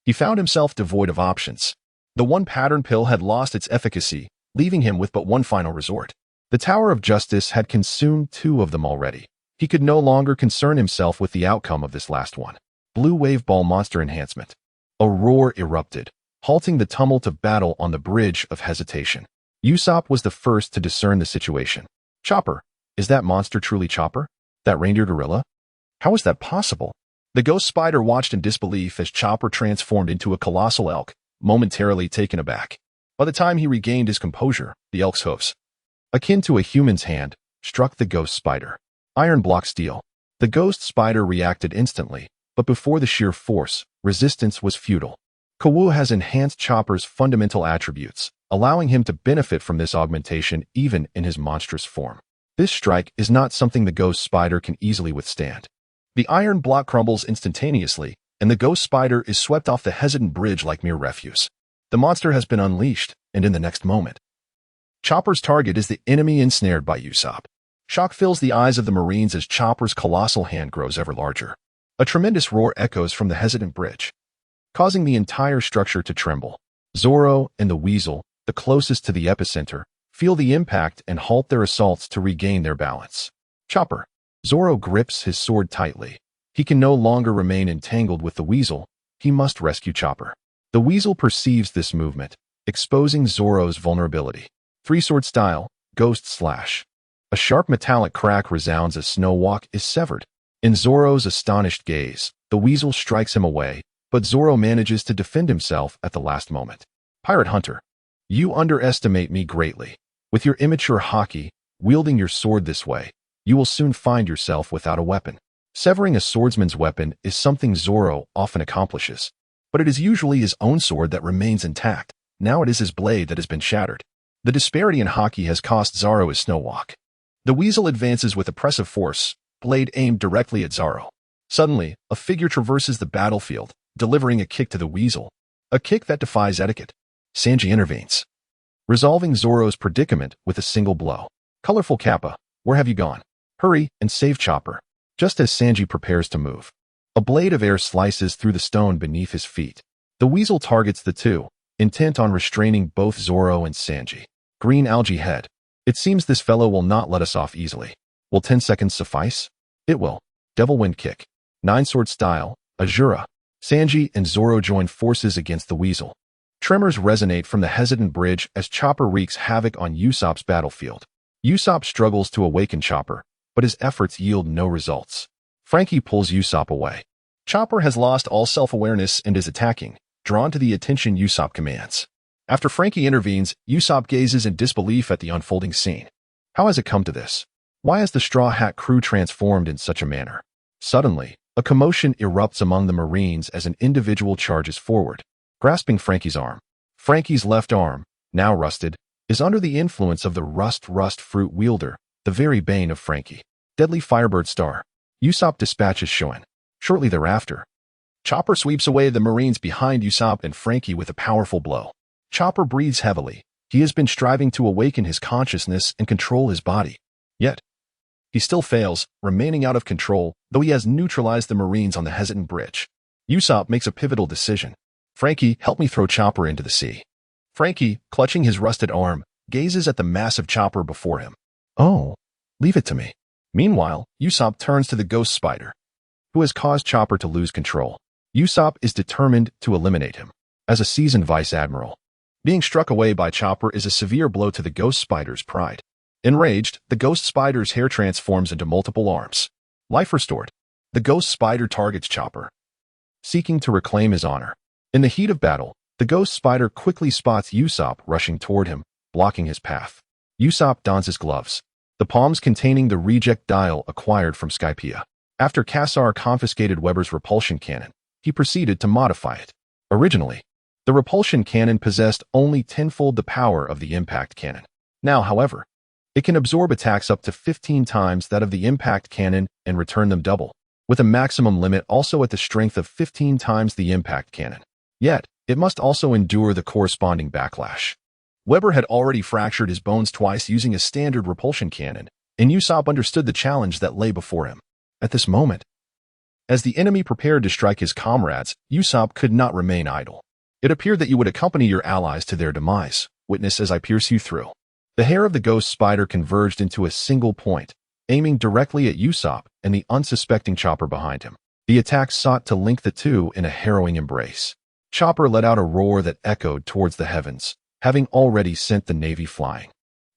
He found himself devoid of options. The one pattern pill had lost its efficacy, leaving him with but one final resort. The Tower of Justice had consumed 2 of them already. He could no longer concern himself with the outcome of this last one. Blue Wave Ball Monster Enhancement. A roar erupted, halting the tumult of battle on the Bridge of Hesitation. Usopp was the first to discern the situation. Chopper, is that monster truly Chopper? That reindeer gorilla? How is that possible? The ghost spider watched in disbelief as Chopper transformed into a colossal elk, momentarily taken aback. By the time he regained his composure, the elk's hoofs, akin to a human's hand, struck the ghost spider. Iron block steel. The ghost spider reacted instantly, but before the sheer force, resistance was futile. Kawu has enhanced Chopper's fundamental attributes, allowing him to benefit from this augmentation even in his monstrous form. This strike is not something the ghost spider can easily withstand. The iron block crumbles instantaneously, and the ghost spider is swept off the hesitant bridge like mere refuse. The monster has been unleashed, and in the next moment, Chopper's target is the enemy ensnared by Usopp. Shock fills the eyes of the Marines as Chopper's colossal hand grows ever larger. A tremendous roar echoes from the hesitant bridge, causing the entire structure to tremble. Zoro and the Weasel, the closest to the epicenter, feel the impact and halt their assaults to regain their balance. Chopper. Zoro grips his sword tightly. He can no longer remain entangled with the Weasel. He must rescue Chopper. The Weasel perceives this movement, exposing Zoro's vulnerability. Three-sword style, Ghost Slash. A sharp metallic crack resounds as Snow Walk is severed. In Zoro's astonished gaze, the Weasel strikes him away, but Zoro manages to defend himself at the last moment. Pirate Hunter. You underestimate me greatly. With your immature haki, wielding your sword this way, you will soon find yourself without a weapon. Severing a swordsman's weapon is something Zoro often accomplishes, but it is usually his own sword that remains intact. Now it is his blade that has been shattered. The disparity in haki has cost Zoro his Snow Walk. The Weasel advances with oppressive force, blade aimed directly at Zoro. Suddenly, a figure traverses the battlefield, delivering a kick to the Weasel, a kick that defies etiquette. Sanji intervenes, resolving Zoro's predicament with a single blow. Colorful Kappa, where have you gone? Hurry and save Chopper. Just as Sanji prepares to move, a blade of air slices through the stone beneath his feet. The Weasel targets the two, intent on restraining both Zoro and Sanji. Green Algae Head. It seems this fellow will not let us off easily. Will 10 seconds suffice? It will. Devil Wind Kick. Nine-sword style, Azura. Sanji and Zoro join forces against the Weasel. Tremors resonate from the hesitant bridge as Chopper wreaks havoc on Usopp's battlefield. Usopp struggles to awaken Chopper, but his efforts yield no results. Franky pulls Usopp away. Chopper has lost all self-awareness and is attacking, drawn to the attention Usopp commands. After Franky intervenes, Usopp gazes in disbelief at the unfolding scene. How has it come to this? Why has the Straw Hat crew transformed in such a manner? Suddenly, a commotion erupts among the Marines as an individual charges forward, grasping Franky's arm. Franky's left arm, now rusted, is under the influence of the rust fruit wielder, the very bane of Franky. Deadly Firebird Star. Usopp dispatches Shoin. Shortly thereafter, Chopper sweeps away the Marines behind Usopp and Franky with a powerful blow. Chopper breathes heavily. He has been striving to awaken his consciousness and control his body. Yet, he still fails, remaining out of control, though he has neutralized the Marines on the hesitant bridge. Usopp makes a pivotal decision. Franky, help me throw Chopper into the sea. Franky, clutching his rusted arm, gazes at the massive Chopper before him. Oh, leave it to me. Meanwhile, Usopp turns to the Ghost Spider, who has caused Chopper to lose control. Usopp is determined to eliminate him. As a seasoned Vice Admiral, being struck away by Chopper is a severe blow to the Ghost Spider's pride. Enraged, the Ghost Spider's hair transforms into multiple arms. Life restored. The Ghost Spider targets Chopper, seeking to reclaim his honor. In the heat of battle, the Ghost Spider quickly spots Usopp rushing toward him, blocking his path. Usopp dons his gloves, the palms containing the reject dial acquired from Skypiea. After Cassar confiscated Weber's repulsion cannon, he proceeded to modify it. Originally, the repulsion cannon possessed only tenfold the power of the impact cannon. Now, however, it can absorb attacks up to 15 times that of the impact cannon and return them double, with a maximum limit also at the strength of 15 times the impact cannon. Yet, it must also endure the corresponding backlash. Weber had already fractured his bones twice using a standard repulsion cannon, and Usopp understood the challenge that lay before him. At this moment, as the enemy prepared to strike his comrades, Usopp could not remain idle. It appeared that you would accompany your allies to their demise. Witness as I pierce you through. The hair of the Ghost Spider converged into a single point, aiming directly at Usopp and the unsuspecting Chopper behind him. The attack sought to link the two in a harrowing embrace. Chopper let out a roar that echoed towards the heavens, having already sent the Navy flying.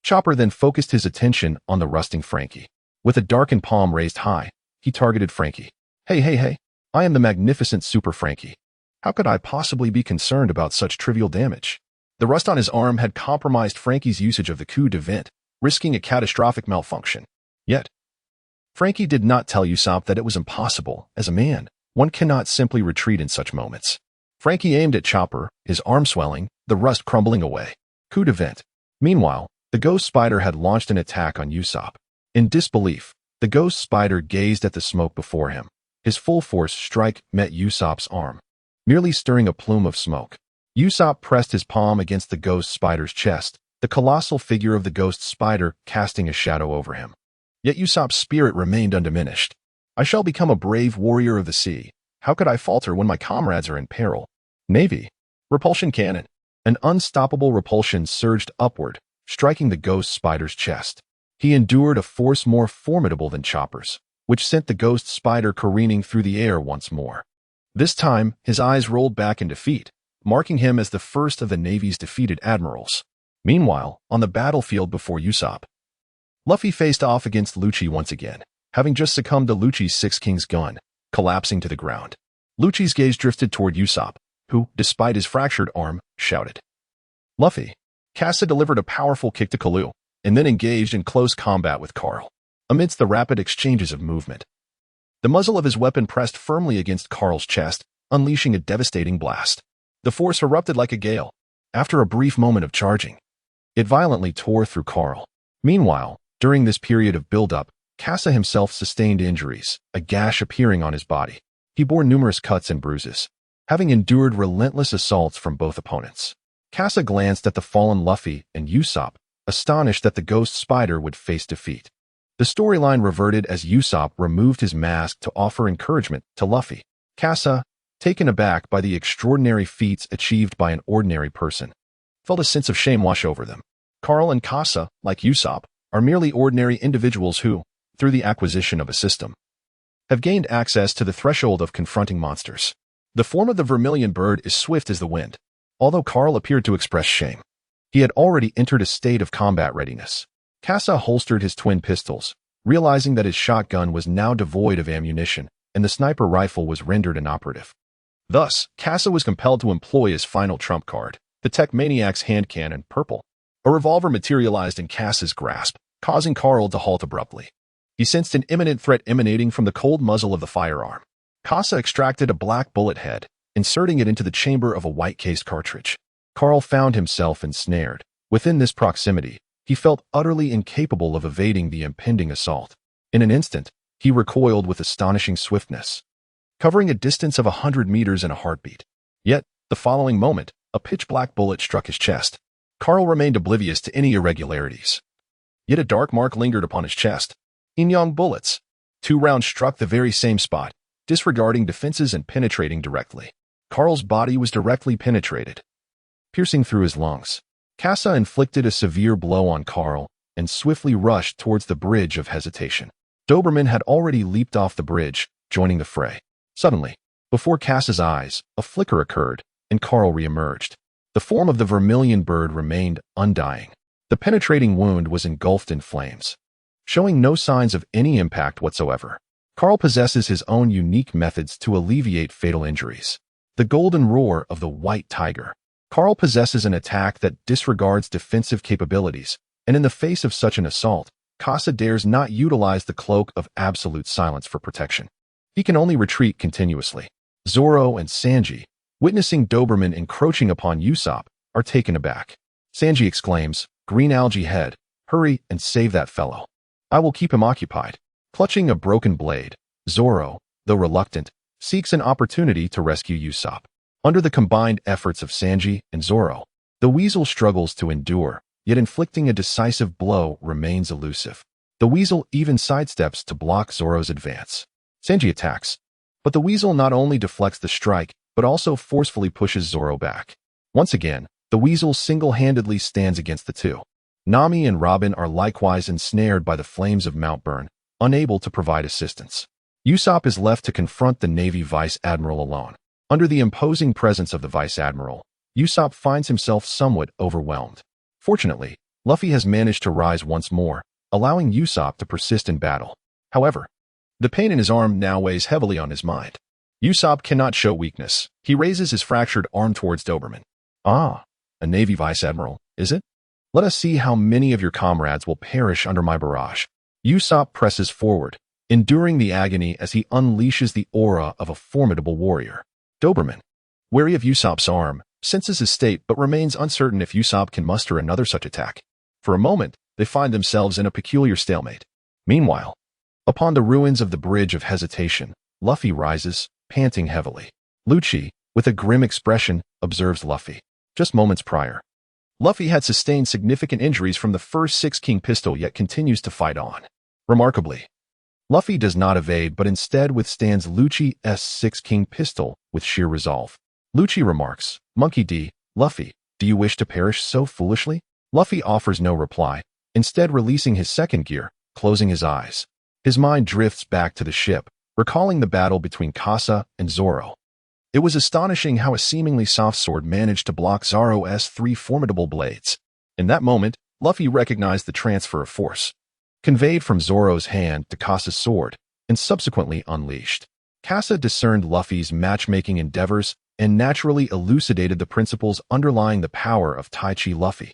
Chopper then focused his attention on the rusting Franky. With a darkened palm raised high, he targeted Franky. Hey, I am the magnificent Super Franky. How could I possibly be concerned about such trivial damage? The rust on his arm had compromised Franky's usage of the coup de vent, risking a catastrophic malfunction. Yet, Frankie did not tell Usopp that it was impossible. As a man, one cannot simply retreat in such moments. Frankie aimed at Chopper, his arm swelling, the rust crumbling away. Coup de vent. Meanwhile, the ghost spider had launched an attack on Usopp. In disbelief, the ghost spider gazed at the smoke before him. His full force strike met Usopp's arm, merely stirring a plume of smoke. Usopp pressed his palm against the ghost spider's chest, the colossal figure of the ghost spider casting a shadow over him. Yet Usopp's spirit remained undiminished. I shall become a brave warrior of the sea. How could I falter when my comrades are in peril? Navy. Repulsion cannon. An unstoppable repulsion surged upward, striking the ghost spider's chest. He endured a force more formidable than Chopper's, which sent the ghost spider careening through the air once more. This time, his eyes rolled back in defeat, marking him as the first of the Navy's defeated admirals. Meanwhile, on the battlefield before Usopp, Luffy faced off against Lucci once again, having just succumbed to Lucci's Six Kings gun, collapsing to the ground. Lucci's gaze drifted toward Usopp, who, despite his fractured arm, shouted. Luffy. Kasa delivered a powerful kick to Kalu, and then engaged in close combat with Carl. Amidst the rapid exchanges of movement, the muzzle of his weapon pressed firmly against Carl's chest, unleashing a devastating blast. The force erupted like a gale. After a brief moment of charging, it violently tore through Carl. Meanwhile, during this period of build-up, Kasa himself sustained injuries, a gash appearing on his body. He bore numerous cuts and bruises, having endured relentless assaults from both opponents. Kasa glanced at the fallen Luffy and Usopp, astonished that the ghost spider would face defeat. The storyline reverted as Usopp removed his mask to offer encouragement to Luffy. Kasa, taken aback by the extraordinary feats achieved by an ordinary person, felt a sense of shame wash over them. Carl and Kasa, like Usopp, are merely ordinary individuals who, through the acquisition of a system, have gained access to the threshold of confronting monsters. The form of the vermilion bird is swift as the wind. Although Carl appeared to express shame, he had already entered a state of combat readiness. Kasa holstered his twin pistols, realizing that his shotgun was now devoid of ammunition and the sniper rifle was rendered inoperative. Thus, Kasa was compelled to employ his final trump card, the Tech Maniac's hand cannon, Purple. A revolver materialized in Kasa's grasp, causing Carl to halt abruptly. He sensed an imminent threat emanating from the cold muzzle of the firearm. Kasa extracted a black bullet head, inserting it into the chamber of a white-cased cartridge. Carl found himself ensnared. Within this proximity, he felt utterly incapable of evading the impending assault. In an instant, he recoiled with astonishing swiftness, covering a distance of 100 meters in a heartbeat. Yet, the following moment, a pitch-black bullet struck his chest. Carl remained oblivious to any irregularities. Yet a dark mark lingered upon his chest. Inyong bullets. 2 rounds struck the very same spot, disregarding defenses and penetrating directly. Carl's body was directly penetrated, piercing through his lungs. Kasa inflicted a severe blow on Carl and swiftly rushed towards the bridge of hesitation. Doberman had already leaped off the bridge, joining the fray. Suddenly, before Kasa's eyes, a flicker occurred, and Carl re-emerged. The form of the vermilion bird remained undying. The penetrating wound was engulfed in flames, showing no signs of any impact whatsoever. Carl possesses his own unique methods to alleviate fatal injuries. The golden roar of the white tiger. Carl possesses an attack that disregards defensive capabilities, and in the face of such an assault, Kasa dares not utilize the cloak of absolute silence for protection. He can only retreat continuously. Zoro and Sanji, witnessing Doberman encroaching upon Usopp, are taken aback. Sanji exclaims, "Green algae head, hurry and save that fellow. I will keep him occupied." Clutching a broken blade, Zoro, though reluctant, seeks an opportunity to rescue Usopp. Under the combined efforts of Sanji and Zoro, the weasel struggles to endure, yet inflicting a decisive blow remains elusive. The weasel even sidesteps to block Zoro's advance. Sanji attacks, but the weasel not only deflects the strike, but also forcefully pushes Zoro back. Once again, the weasel single-handedly stands against the two. Nami and Robin are likewise ensnared by the flames of Mount Burn, unable to provide assistance. Usopp is left to confront the Navy Vice Admiral alone. Under the imposing presence of the Vice Admiral, Usopp finds himself somewhat overwhelmed. Fortunately, Luffy has managed to rise once more, allowing Usopp to persist in battle. However, the pain in his arm now weighs heavily on his mind. Usopp cannot show weakness. He raises his fractured arm towards Doberman. "Ah, a Navy Vice Admiral, is it? Let us see how many of your comrades will perish under my barrage." Usopp presses forward, enduring the agony as he unleashes the aura of a formidable warrior. Doberman, wary of Usopp's arm, senses his state but remains uncertain if Usopp can muster another such attack. For a moment, they find themselves in a peculiar stalemate. Meanwhile, upon the ruins of the Bridge of Hesitation, Luffy rises, panting heavily. Lucci, with a grim expression, observes Luffy. Just moments prior, Luffy had sustained significant injuries from the first Six King pistol yet continues to fight on. Remarkably, Luffy does not evade but instead withstands Lucci's Six King pistol with sheer resolve. Lucci remarks, "Monkey D, Luffy, do you wish to perish so foolishly?" Luffy offers no reply, instead releasing his second gear, closing his eyes. His mind drifts back to the ship, recalling the battle between Kasa and Zoro. It was astonishing how a seemingly soft sword managed to block Zoro's three formidable blades. In that moment, Luffy recognized the transfer of force, conveyed from Zoro's hand to Kasa's sword, and subsequently unleashed. Kasa discerned Luffy's matchmaking endeavors and naturally elucidated the principles underlying the power of Tai Chi. Luffy,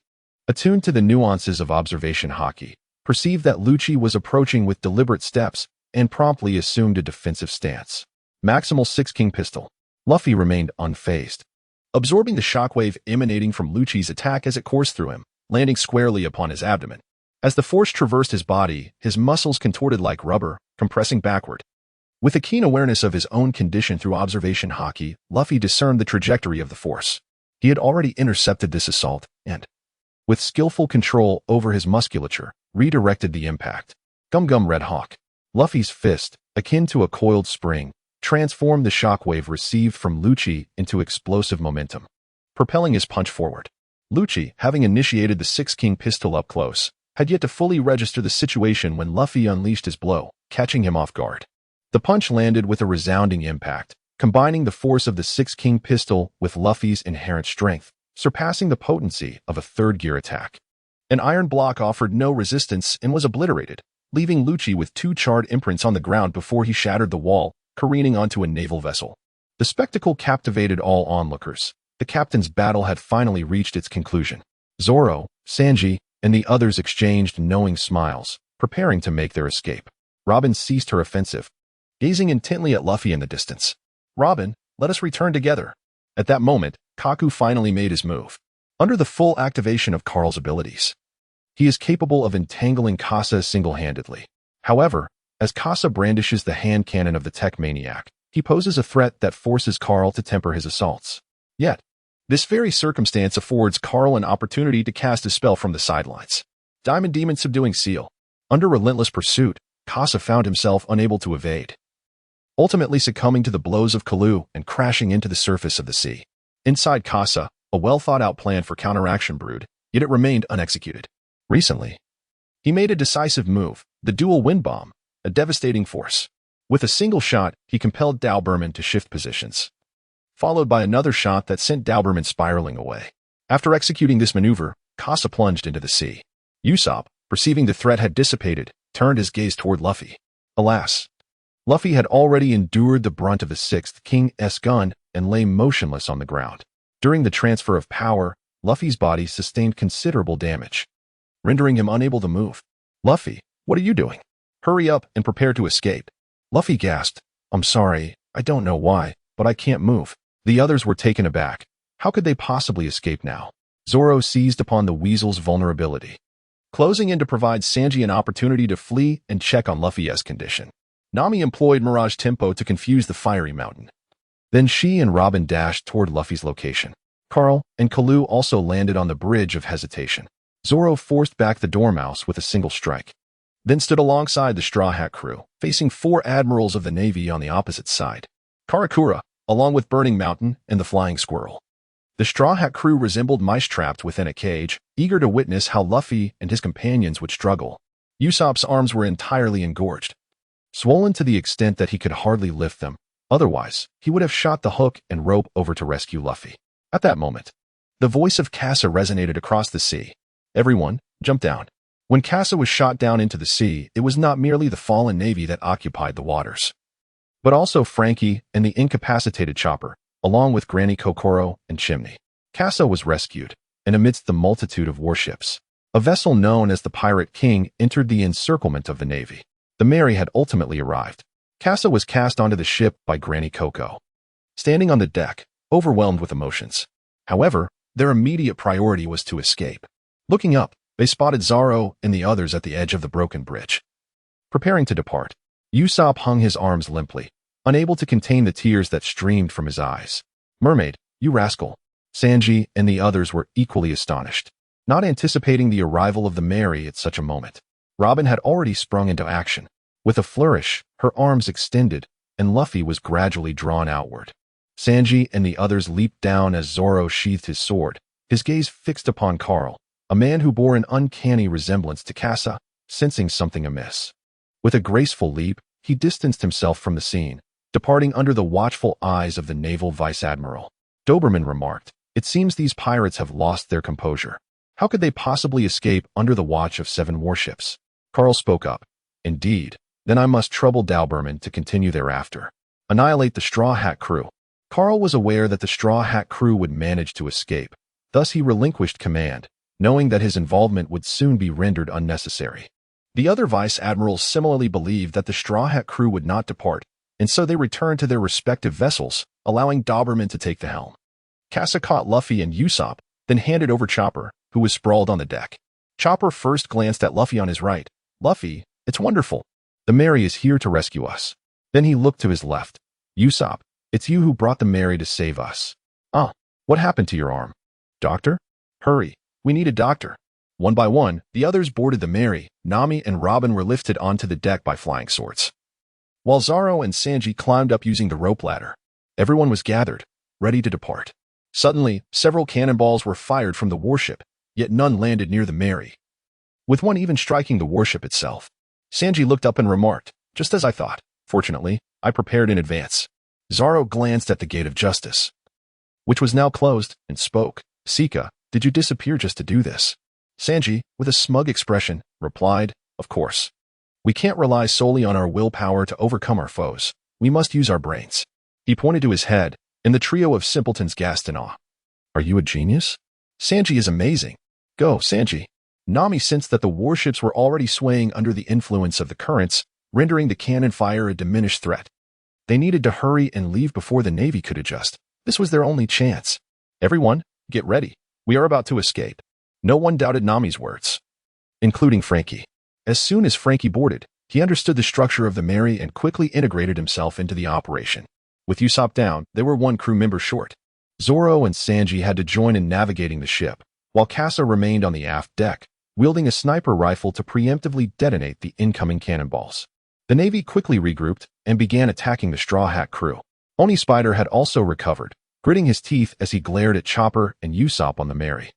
attuned to the nuances of observation haki, perceived that Lucci was approaching with deliberate steps and promptly assumed a defensive stance. Maximal Six King pistol. Luffy remained unfazed, absorbing the shockwave emanating from Lucci's attack as it coursed through him, landing squarely upon his abdomen. As the force traversed his body, his muscles contorted like rubber, compressing backward. With a keen awareness of his own condition through observation haki, Luffy discerned the trajectory of the force. He had already intercepted this assault and, with skillful control over his musculature, redirected the impact. Gum Red Hawk. Luffy's fist, akin to a coiled spring, transformed the shockwave received from Lucci into explosive momentum, propelling his punch forward. Lucci, having initiated the Six King pistol up close, had yet to fully register the situation when Luffy unleashed his blow, catching him off guard. The punch landed with a resounding impact, combining the force of the Six King pistol with Luffy's inherent strength, surpassing the potency of a third-gear attack. An iron block offered no resistance and was obliterated, leaving Lucci with two charred imprints on the ground before he shattered the wall, careening onto a naval vessel. The spectacle captivated all onlookers. The captain's battle had finally reached its conclusion. Zoro, Sanji, and the others exchanged knowing smiles, preparing to make their escape. Robin ceased her offensive, gazing intently at Luffy in the distance. "Robin, let us return together." At that moment, Kaku finally made his move. Under the full activation of Carl's abilities, he is capable of entangling Kasa single-handedly. However, as Kasa brandishes the hand cannon of the tech maniac, he poses a threat that forces Carl to temper his assaults. Yet, this very circumstance affords Carl an opportunity to cast a spell from the sidelines. Diamond Demon Subduing Seal. Under relentless pursuit, Kasa found himself unable to evade, ultimately succumbing to the blows of Kalu and crashing into the surface of the sea. Inside Kasa, a well-thought-out plan for counteraction brewed, yet it remained unexecuted. Recently, he made a decisive move, the dual wind bomb, a devastating force. With a single shot, he compelled Doberman to shift positions, followed by another shot that sent Doberman spiraling away. After executing this maneuver, Kasa plunged into the sea. Usopp, perceiving the threat had dissipated, turned his gaze toward Luffy. Alas, Luffy had already endured the brunt of the Sixth King's gun and lay motionless on the ground. During the transfer of power, Luffy's body sustained considerable damage, rendering him unable to move. "Luffy, what are you doing? Hurry up and prepare to escape." Luffy gasped, "I'm sorry, I don't know why, but I can't move." The others were taken aback. How could they possibly escape now? Zoro seized upon the weasel's vulnerability, closing in to provide Sanji an opportunity to flee and check on Luffy's condition. Nami employed Mirage Tempo to confuse the fiery mountain. Then she and Robin dashed toward Luffy's location. Carl and Kalu also landed on the Bridge of Hesitation. Zoro forced back the Dormouse with a single strike, then stood alongside the Straw Hat crew, facing 4 admirals of the Navy on the opposite side. Karakura, along with Burning Mountain and the Flying Squirrel. The Straw Hat crew resembled mice trapped within a cage, eager to witness how Luffy and his companions would struggle. Usopp's arms were entirely engorged, swollen to the extent that he could hardly lift them. Otherwise, he would have shot the hook and rope over to rescue Luffy. At that moment, the voice of Kasa resonated across the sea. "Everyone, jump down." When Kasa was shot down into the sea, it was not merely the fallen Navy that occupied the waters, but also Frankie and the incapacitated Chopper, along with Granny Kokoro and Chimney. Kasa was rescued, and amidst the multitude of warships, a vessel known as the Pirate King entered the encirclement of the Navy. The Mary had ultimately arrived. Kasa was cast onto the ship by Granny Coco, standing on the deck, overwhelmed with emotions. However, their immediate priority was to escape. Looking up, they spotted Zoro and the others at the edge of the broken bridge. Preparing to depart, Usopp hung his arms limply, unable to contain the tears that streamed from his eyes. Mermaid, you rascal. Sanji and the others were equally astonished, not anticipating the arrival of the Mary at such a moment. Robin had already sprung into action. With a flourish, her arms extended, and Luffy was gradually drawn outward. Sanji and the others leaped down as Zoro sheathed his sword, his gaze fixed upon Carl, a man who bore an uncanny resemblance to Kasa, sensing something amiss. With a graceful leap, he distanced himself from the scene, departing under the watchful eyes of the naval vice-admiral. Doberman remarked, "It seems these pirates have lost their composure. How could they possibly escape under the watch of 7 warships?" Carl spoke up, "Indeed, then I must trouble Doberman to continue thereafter. Annihilate the Straw Hat crew." Carl was aware that the Straw Hat crew would manage to escape, thus he relinquished command, knowing that his involvement would soon be rendered unnecessary. The other vice-admirals similarly believed that the Straw Hat crew would not depart, and so they returned to their respective vessels, allowing Doberman to take the helm. Kasa caught Luffy and Usopp, then handed over Chopper, who was sprawled on the deck. Chopper first glanced at Luffy on his right. "Luffy, it's wonderful. The Mary is here to rescue us." Then he looked to his left. "Usopp, it's you who brought the Mary to save us." "Ah, what happened to your arm?" "Doctor? Hurry, we need a doctor." One by one, the others boarded the Mary. Nami and Robin were lifted onto the deck by flying swords, while Zoro and Sanji climbed up using the rope ladder. Everyone was gathered, ready to depart. Suddenly, several cannonballs were fired from the warship, yet none landed near the Mary, with one even striking the warship itself. Sanji looked up and remarked, "Just as I thought. Fortunately, I prepared in advance." Zoro glanced at the gate of justice, which was now closed, and spoke, "Sika, did you disappear just to do this?" Sanji, with a smug expression, replied, "Of course. We can't rely solely on our willpower to overcome our foes. We must use our brains." He pointed to his head, and the trio of simpletons gasped in awe. "Are you a genius? Sanji is amazing. Go, Sanji." Nami sensed that the warships were already swaying under the influence of the currents, rendering the cannon fire a diminished threat. They needed to hurry and leave before the Navy could adjust. This was their only chance. "Everyone, get ready. We are about to escape." No one doubted Nami's words, including Frankie. As soon as Frankie boarded, he understood the structure of the Mary and quickly integrated himself into the operation. With Usopp down, they were 1 crew member short. Zoro and Sanji had to join in navigating the ship, while Kasa remained on the aft deck, wielding a sniper rifle to preemptively detonate the incoming cannonballs. The Navy quickly regrouped and began attacking the Straw Hat crew. Oni Spider had also recovered, gritting his teeth as he glared at Chopper and Usopp on the Mary.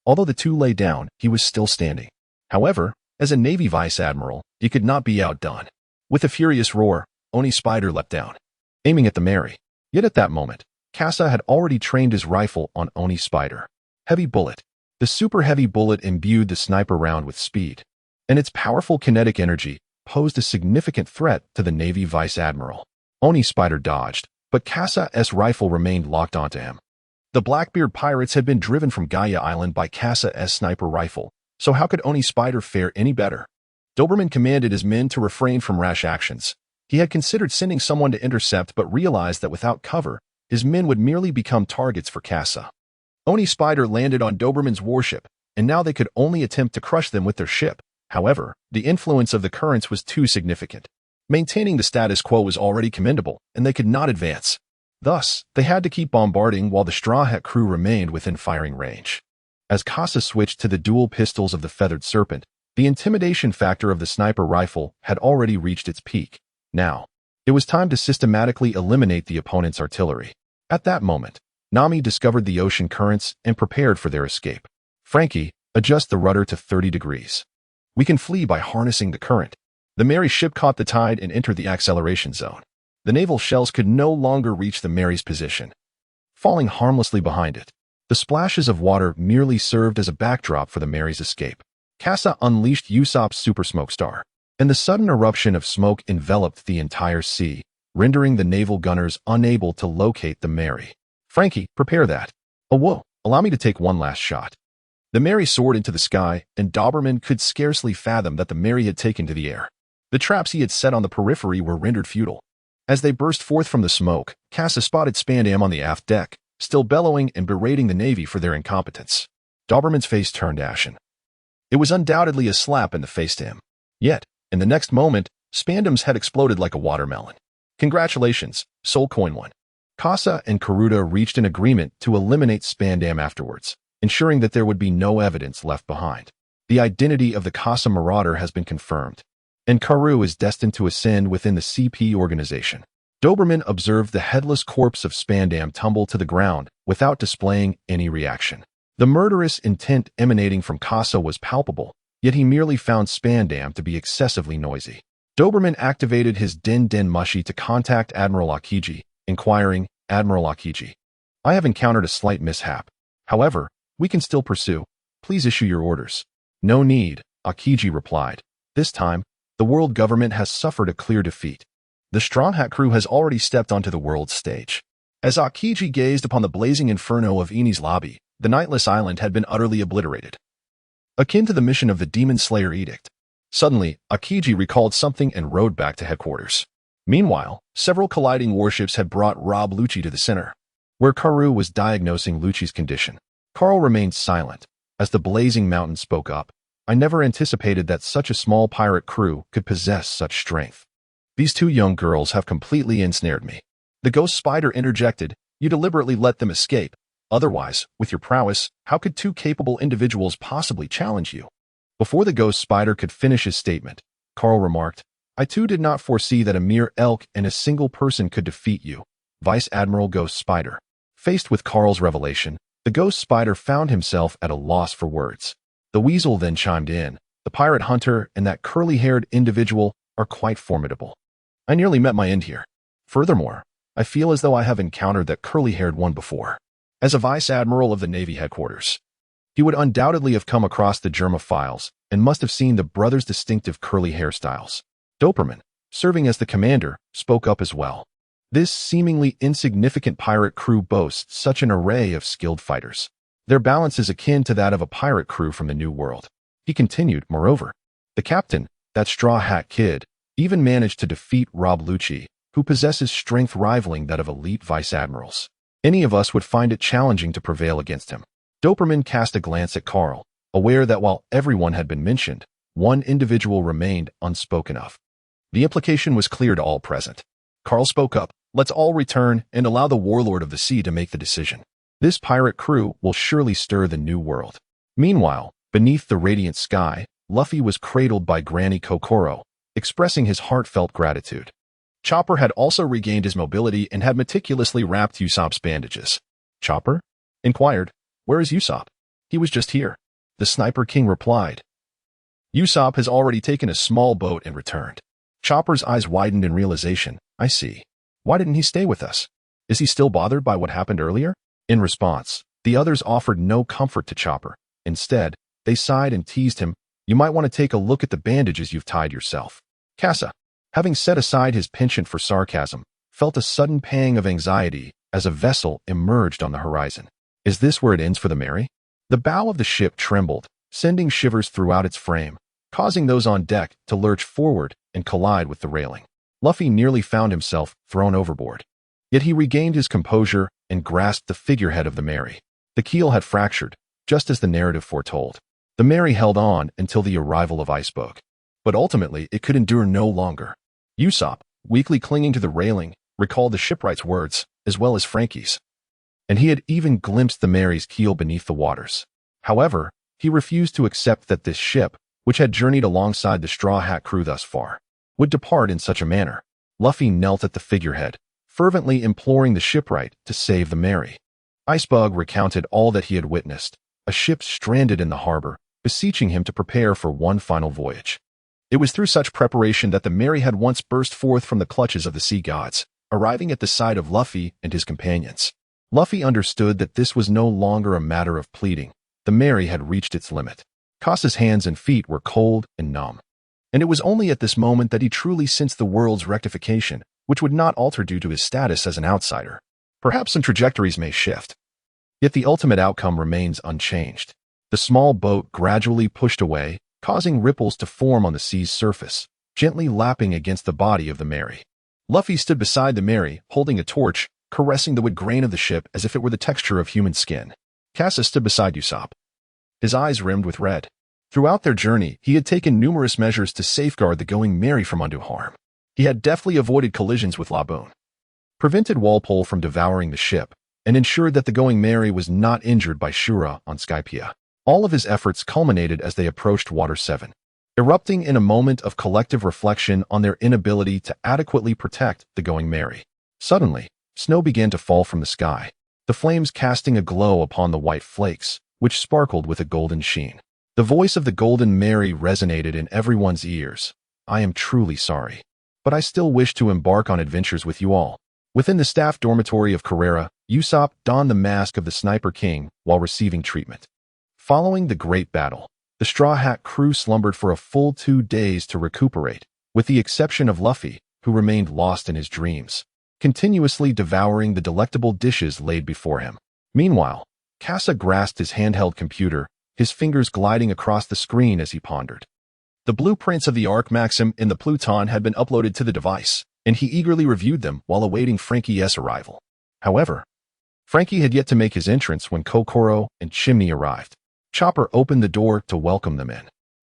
Although the two lay down, he was still standing. However, as a Navy vice-admiral, he could not be outdone. With a furious roar, Oni Spider leapt down, aiming at the Mary. Yet at that moment, Kasa had already trained his rifle on Oni Spider. Heavy bullet. The super heavy bullet imbued the sniper round with speed, and its powerful kinetic energy posed a significant threat to the Navy vice-admiral. Oni Spider dodged, but Kasa's rifle remained locked onto him. The Blackbeard pirates had been driven from Gaia Island by Kasa's sniper rifle, so how could Oni Spider fare any better? Doberman commanded his men to refrain from rash actions. He had considered sending someone to intercept but realized that without cover, his men would merely become targets for Kasa. Oni Spider landed on Doberman's warship, and now they could only attempt to crush them with their ship. However, the influence of the currents was too significant. Maintaining the status quo was already commendable, and they could not advance. Thus, they had to keep bombarding while the Straw Hat crew remained within firing range. As Kasa switched to the dual pistols of the Feathered Serpent, the intimidation factor of the sniper rifle had already reached its peak. Now, it was time to systematically eliminate the opponent's artillery. At that moment, Nami discovered the ocean currents and prepared for their escape. "Frankie, adjust the rudder to 30 degrees. We can flee by harnessing the current." The Mary ship caught the tide and entered the acceleration zone. The naval shells could no longer reach the Mary's position, falling harmlessly behind it. The splashes of water merely served as a backdrop for the Mary's escape. Kasa unleashed Usopp's super smoke star, and the sudden eruption of smoke enveloped the entire sea, rendering the naval gunners unable to locate the Mary. "Frankie, prepare that. Oh, whoa, allow me to take one last shot." The Mary soared into the sky, and Doberman could scarcely fathom that the Mary had taken to the air. The traps he had set on the periphery were rendered futile. As they burst forth from the smoke, Kasa spotted Spandam on the aft deck, still bellowing and berating the Navy for their incompetence. Doberman's face turned ashen. It was undoubtedly a slap in the face to him. Yet, in the next moment, Spandam's head exploded like a watermelon. Congratulations, Soul Coin One. Kasa and Karuta reached an agreement to eliminate Spandam afterwards, ensuring that there would be no evidence left behind. The identity of the Kasa Marauder has been confirmed, and Karu is destined to ascend within the CP organization. Doberman observed the headless corpse of Spandam tumble to the ground without displaying any reaction. The murderous intent emanating from Kasa was palpable, yet he merely found Spandam to be excessively noisy. Doberman activated his Den Den Mushi to contact Admiral Akiji, inquiring, Admiral Akiji, I have encountered a slight mishap. However, we can still pursue. Please issue your orders. No need, Akiji replied. This time, the world government has suffered a clear defeat. The Straw Hat crew has already stepped onto the world stage. As Akiji gazed upon the blazing inferno of Eni's lobby, the Nightless Island had been utterly obliterated. Akin to the mission of the Demon Slayer Edict. Suddenly, Akiji recalled something and rode back to headquarters. Meanwhile, several colliding warships had brought Rob Lucci to the center, where Karu was diagnosing Lucci's condition. Carl remained silent. As the blazing mountain spoke up, I never anticipated that such a small pirate crew could possess such strength. These two young girls have completely ensnared me. The Ghost Spider interjected, you deliberately let them escape. Otherwise, with your prowess, how could two capable individuals possibly challenge you? Before the Ghost Spider could finish his statement, Carl remarked, I too did not foresee that a mere elk and a single person could defeat you, Vice Admiral Ghost Spider. Faced with Carl's revelation, the Ghost Spider found himself at a loss for words. The Weasel then chimed in, the pirate hunter and that curly-haired individual are quite formidable. I nearly met my end here. Furthermore, I feel as though I have encountered that curly-haired one before. As a Vice Admiral of the Navy headquarters, he would undoubtedly have come across the Germa files and must have seen the brothers' distinctive curly hairstyles. Doberman, serving as the commander, spoke up as well. This seemingly insignificant pirate crew boasts such an array of skilled fighters. Their balance is akin to that of a pirate crew from the New World. He continued, moreover, the captain, that Straw Hat Kid, even managed to defeat Rob Lucci, who possesses strength rivaling that of elite vice admirals. Any of us would find it challenging to prevail against him. Doberman cast a glance at Carl, aware that while everyone had been mentioned, one individual remained unspoken of. The implication was clear to all present. Carl spoke up, let's all return and allow the warlord of the sea to make the decision. This pirate crew will surely stir the new world. Meanwhile, beneath the radiant sky, Luffy was cradled by Granny Kokoro, expressing his heartfelt gratitude. Chopper had also regained his mobility and had meticulously wrapped Usopp's bandages. Chopper? Inquired, where is Usopp? He was just here. The Sniper King replied. Usopp has already taken a small boat and returned. Chopper's eyes widened in realization. I see. Why didn't he stay with us? Is he still bothered by what happened earlier? In response, the others offered no comfort to Chopper. Instead, they sighed and teased him. You might want to take a look at the bandages you've tied yourself. Kasa, having set aside his penchant for sarcasm, felt a sudden pang of anxiety as a vessel emerged on the horizon. Is this where it ends for the Mary? The bow of the ship trembled, sending shivers throughout its frame, causing those on deck to lurch forward and collide with the railing. Luffy nearly found himself thrown overboard. Yet he regained his composure and grasped the figurehead of the Mary. The keel had fractured, just as the narrative foretold. The Mary held on until the arrival of Iceberg. But ultimately, it could endure no longer. Usopp, weakly clinging to the railing, recalled the shipwright's words, as well as Frankie's. And he had even glimpsed the Mary's keel beneath the waters. However, he refused to accept that this ship, which had journeyed alongside the Straw Hat crew thus far, would depart in such a manner. Luffy knelt at the figurehead, fervently imploring the shipwright to save the Mary. Icebug recounted all that he had witnessed, a ship stranded in the harbor, beseeching him to prepare for one final voyage. It was through such preparation that the Mary had once burst forth from the clutches of the sea gods, arriving at the side of Luffy and his companions. Luffy understood that this was no longer a matter of pleading. The Mary had reached its limit. Kasa's hands and feet were cold and numb. And it was only at this moment that he truly sensed the world's rectification, which would not alter due to his status as an outsider. Perhaps some trajectories may shift. Yet the ultimate outcome remains unchanged. The small boat gradually pushed away, causing ripples to form on the sea's surface, gently lapping against the body of the Mary. Luffy stood beside the Mary, holding a torch, caressing the wood grain of the ship as if it were the texture of human skin. Kasa stood beside Usopp, his eyes rimmed with red. Throughout their journey, he had taken numerous measures to safeguard the Going Merry from undue harm. He had deftly avoided collisions with Laboon, prevented Walpole from devouring the ship, and ensured that the Going Merry was not injured by Shura on Skypiea. All of his efforts culminated as they approached Water 7, erupting in a moment of collective reflection on their inability to adequately protect the Going Merry. Suddenly, snow began to fall from the sky, the flames casting a glow upon the white flakes, which sparkled with a golden sheen. The voice of the Golden Mary resonated in everyone's ears. I am truly sorry, but I still wish to embark on adventures with you all. Within the staff dormitory of Carrera, Usopp donned the mask of the Sniper King while receiving treatment. Following the great battle, the Straw Hat crew slumbered for a full 2 days to recuperate, with the exception of Luffy, who remained lost in his dreams, continuously devouring the delectable dishes laid before him. Meanwhile, Kasa grasped his handheld computer, his fingers gliding across the screen as he pondered. The blueprints of the Arc Maxim in the Pluton had been uploaded to the device, and he eagerly reviewed them while awaiting Frankie's arrival. However, Frankie had yet to make his entrance when Kokoro and Chimney arrived. Chopper opened the door to welcome them in.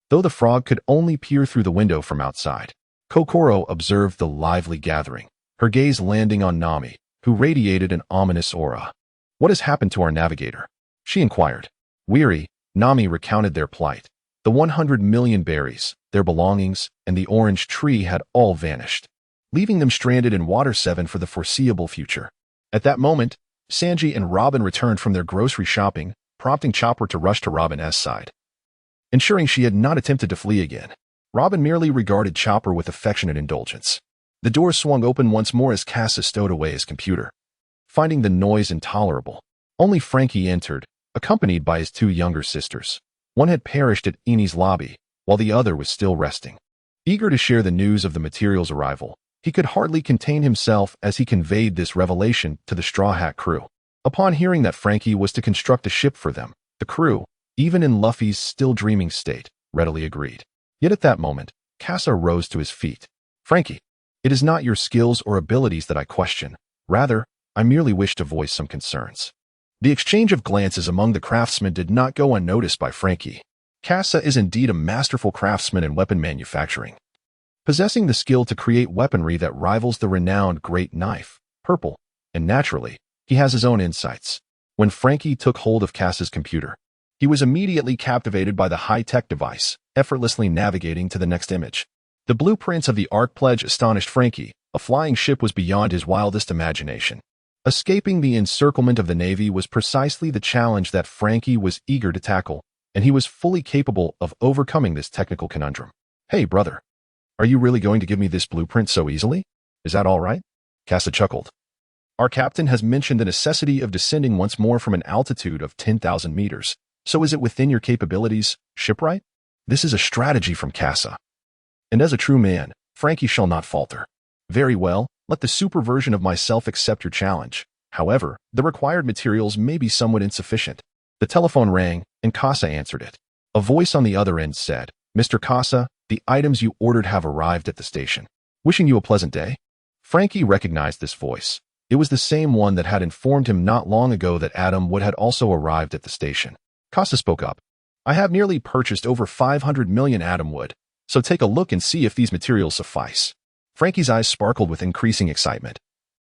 Though the frog could only peer through the window from outside, Kokoro observed the lively gathering, her gaze landing on Nami, who radiated an ominous aura. What has happened to our navigator? She inquired. Weary, Nami recounted their plight. The 100 million berries, their belongings, and the orange tree had all vanished, leaving them stranded in Water 7 for the foreseeable future. At that moment, Sanji and Robin returned from their grocery shopping, prompting Chopper to rush to Robin's side, ensuring she had not attempted to flee again. Robin merely regarded Chopper with affectionate indulgence. The door swung open once more as Kasa stowed away his computer. Finding the noise intolerable, only Frankie entered, accompanied by his 2 younger sisters. One had perished at Eni's lobby, while the other was still resting. Eager to share the news of the material's arrival, he could hardly contain himself as he conveyed this revelation to the Straw Hat crew. Upon hearing that Frankie was to construct a ship for them, the crew, even in Luffy's still dreaming state, readily agreed. Yet at that moment, Kasa rose to his feet. Frankie, it is not your skills or abilities that I question. Rather, I merely wish to voice some concerns. The exchange of glances among the craftsmen did not go unnoticed by Frankie. Kasa is indeed a masterful craftsman in weapon manufacturing, possessing the skill to create weaponry that rivals the renowned Great Knife, Purple, and naturally, he has his own insights. When Frankie took hold of Kasa's computer, he was immediately captivated by the high-tech device, effortlessly navigating to the next image. The blueprints of the Ark Pledge astonished Frankie. A flying ship was beyond his wildest imagination. Escaping the encirclement of the Navy was precisely the challenge that Frankie was eager to tackle, and he was fully capable of overcoming this technical conundrum. Hey, brother, are you really going to give me this blueprint so easily? Is that all right? Kasa chuckled. Our captain has mentioned the necessity of descending once more from an altitude of 10,000 meters. So is it within your capabilities, shipwright? This is a strategy from Kasa. And as a true man, Frankie shall not falter. Very well, let the super version of myself accept your challenge. However, the required materials may be somewhat insufficient. The telephone rang, and Kasa answered it. A voice on the other end said, Mr. Kasa, the items you ordered have arrived at the station. Wishing you a pleasant day. Frankie recognized this voice. It was the same one that had informed him not long ago that Adam Wood had also arrived at the station. Kasa spoke up. I have nearly purchased over 500 million Adam Wood, so take a look and see if these materials suffice. Frankie's eyes sparkled with increasing excitement.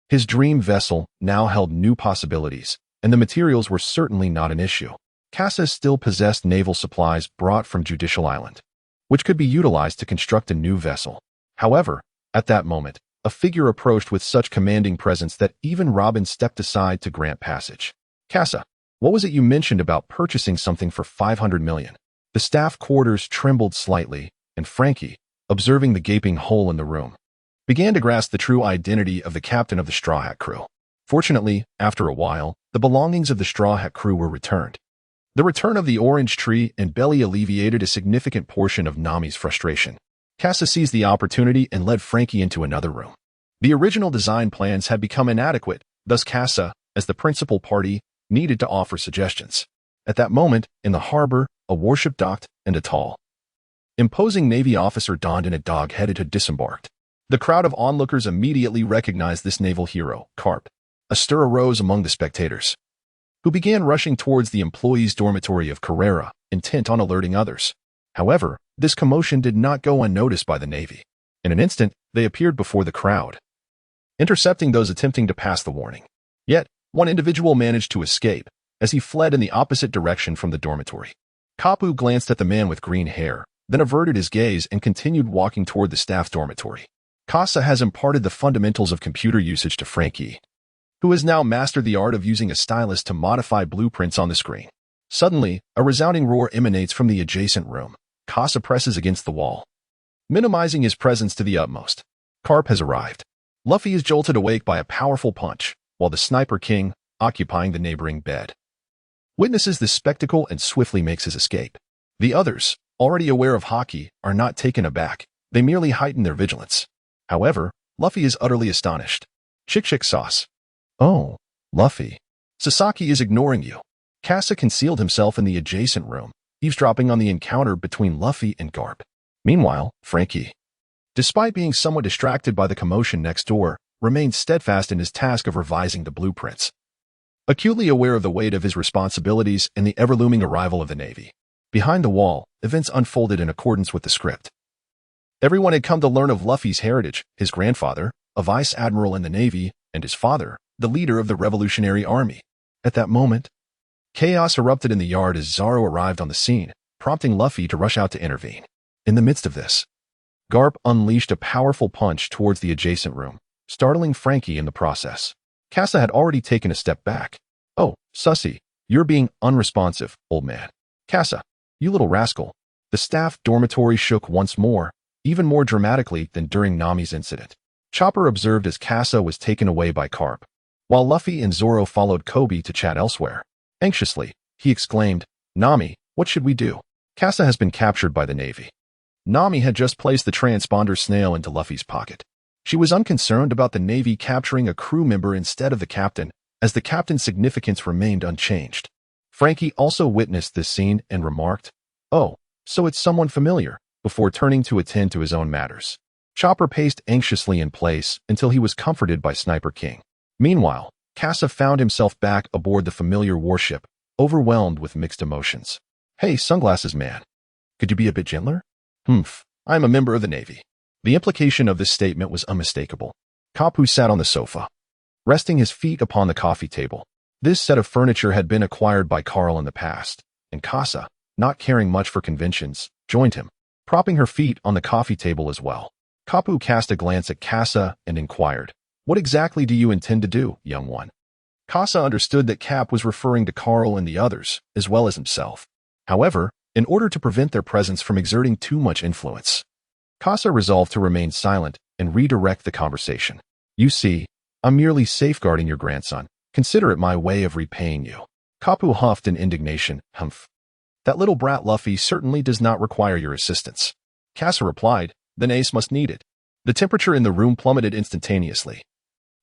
His dream vessel now held new possibilities, and the materials were certainly not an issue. Kasa still possessed naval supplies brought from Judicial Island, which could be utilized to construct a new vessel. However, at that moment, a figure approached with such commanding presence that even Robin stepped aside to grant passage. Kasa, what was it you mentioned about purchasing something for 500 million? The staff quarters trembled slightly, and Frankie, observing the gaping hole in the room, began to grasp the true identity of the captain of the Straw Hat crew. Fortunately, after a while, the belongings of the Straw Hat crew were returned. The return of the orange tree and belly alleviated a significant portion of Nami's frustration. Kasa seized the opportunity and led Frankie into another room. The original design plans had become inadequate, thus Kasa, as the principal party, needed to offer suggestions. At that moment, in the harbor, a warship docked, and a tall, imposing Navy officer donned in a dog-headed hood disembarked. The crowd of onlookers immediately recognized this naval hero, Garp. A stir arose among the spectators, who began rushing towards the employees' dormitory of Carrera, intent on alerting others. However, this commotion did not go unnoticed by the Navy. In an instant, they appeared before the crowd, intercepting those attempting to pass the warning. Yet, one individual managed to escape, as he fled in the opposite direction from the dormitory. Kapu glanced at the man with green hair, then averted his gaze and continued walking toward the staff dormitory. Kasa has imparted the fundamentals of computer usage to Frankie, who has now mastered the art of using a stylus to modify blueprints on the screen. Suddenly, a resounding roar emanates from the adjacent room. Kasa presses against the wall, minimizing his presence to the utmost. Garp has arrived. Luffy is jolted awake by a powerful punch, while the Sniper King, occupying the neighboring bed, witnesses this spectacle and swiftly makes his escape. The others, already aware of Haki, are not taken aback. They merely heighten their vigilance. However, Luffy is utterly astonished. Chick sauce. Oh, Luffy. Sasaki is ignoring you. Kasa concealed himself in the adjacent room, eavesdropping on the encounter between Luffy and Garp. Meanwhile, Frankie, despite being somewhat distracted by the commotion next door, remained steadfast in his task of revising the blueprints, acutely aware of the weight of his responsibilities and the ever-looming arrival of the Navy. Behind the wall, events unfolded in accordance with the script. Everyone had come to learn of Luffy's heritage, his grandfather, a vice admiral in the Navy, and his father, the leader of the Revolutionary Army. At that moment, chaos erupted in the yard as Zoro arrived on the scene, prompting Luffy to rush out to intervene. In the midst of this, Garp unleashed a powerful punch towards the adjacent room, startling Frankie in the process. Kasa had already taken a step back. Oh, Sussy, you're being unresponsive, old man. Kasa, you little rascal. The staff dormitory shook once more, even more dramatically than during Nami's incident. Chopper observed as Kasa was taken away by Garp, while Luffy and Zoro followed Kobe to chat elsewhere. Anxiously, he exclaimed, Nami, what should we do? Kasa has been captured by the Navy. Nami had just placed the transponder snail into Luffy's pocket. She was unconcerned about the Navy capturing a crew member instead of the captain, as the captain's significance remained unchanged. Frankie also witnessed this scene and remarked, Oh, so it's someone familiar, before turning to attend to his own matters. Chopper paced anxiously in place until he was comforted by Sniper King. Meanwhile, Kasa found himself back aboard the familiar warship, overwhelmed with mixed emotions. Hey, sunglasses man. Could you be a bit gentler? I'm a member of the Navy. The implication of this statement was unmistakable. Kapu sat on the sofa, resting his feet upon the coffee table. This set of furniture had been acquired by Carl in the past, and Kasa, not caring much for conventions, joined him, propping her feet on the coffee table as well. Kapu cast a glance at Kasa and inquired, What exactly do you intend to do, young one? Kasa understood that Cap was referring to Carl and the others, as well as himself. However, in order to prevent their presence from exerting too much influence, Kasa resolved to remain silent and redirect the conversation. You see, I'm merely safeguarding your grandson. Consider it my way of repaying you. Kapu huffed in indignation. That little brat Luffy certainly does not require your assistance. Kasa replied, Then Ace must need it. The temperature in the room plummeted instantaneously.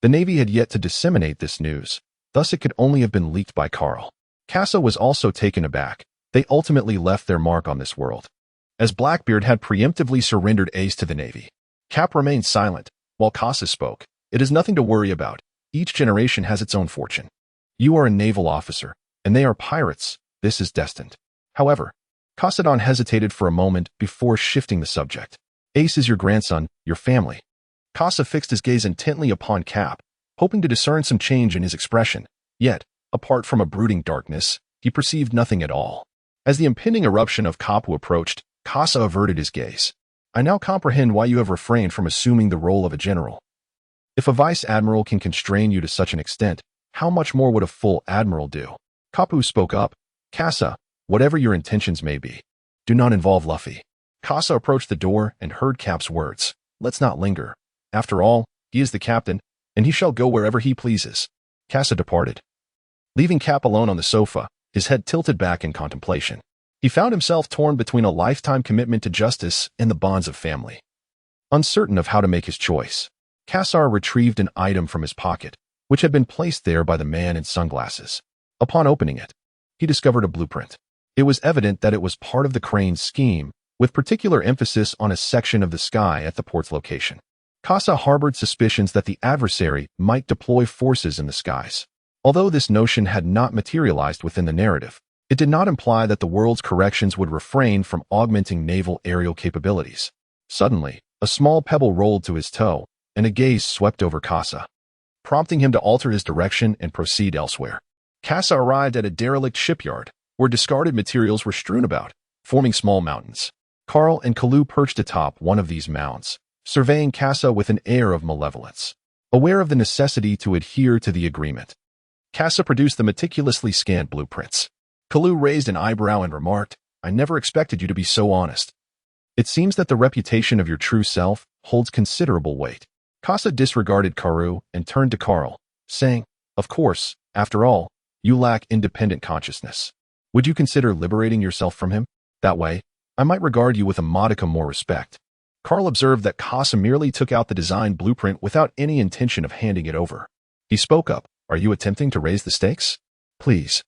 The Navy had yet to disseminate this news, thus it could only have been leaked by Carl. Kasa was also taken aback. They ultimately left their mark on this world, as Blackbeard had preemptively surrendered Ace to the Navy. Cap remained silent, while Kasa spoke. It is nothing to worry about. Each generation has its own fortune. You are a naval officer, and they are pirates. This is destined. However, Kasadon hesitated for a moment before shifting the subject. Ace is your grandson, your family. Kasa fixed his gaze intently upon Cap, hoping to discern some change in his expression. Yet, apart from a brooding darkness, he perceived nothing at all. As the impending eruption of Kapu approached, Kasa averted his gaze. I now comprehend why you have refrained from assuming the role of a general. If a vice admiral can constrain you to such an extent, how much more would a full admiral do? Kapu spoke up. Kasa, whatever your intentions may be, do not involve Luffy. Kasa approached the door and heard Cap's words. Let's not linger. After all, he is the captain, and he shall go wherever he pleases. Kasa departed, leaving Cap alone on the sofa, his head tilted back in contemplation. He found himself torn between a lifetime commitment to justice and the bonds of family. Uncertain of how to make his choice, Kassar retrieved an item from his pocket, which had been placed there by the man in sunglasses. Upon opening it, he discovered a blueprint. It was evident that it was part of the Crane's scheme, with particular emphasis on a section of the sky at the port's location. Kasa harbored suspicions that the adversary might deploy forces in the skies. Although this notion had not materialized within the narrative, it did not imply that the world's corrections would refrain from augmenting naval aerial capabilities. Suddenly, a small pebble rolled to his toe, and a gaze swept over Kasa, prompting him to alter his direction and proceed elsewhere. Kasa arrived at a derelict shipyard, where discarded materials were strewn about, forming small mountains. Carl and Kasa perched atop one of these mounds, surveying Kasa with an air of malevolence. Aware of the necessity to adhere to the agreement, Kasa produced the meticulously scanned blueprints. Kasa raised an eyebrow and remarked, "I never expected you to be so honest. It seems that the reputation of your true self holds considerable weight." Kasa disregarded Karu and turned to Carl, saying, "Of course, after all, you lack independent consciousness. Would you consider liberating yourself from him? That way, I might regard you with a modicum more respect." Carl observed that Kasa merely took out the design blueprint without any intention of handing it over. He spoke up, "Are you attempting to raise the stakes? Please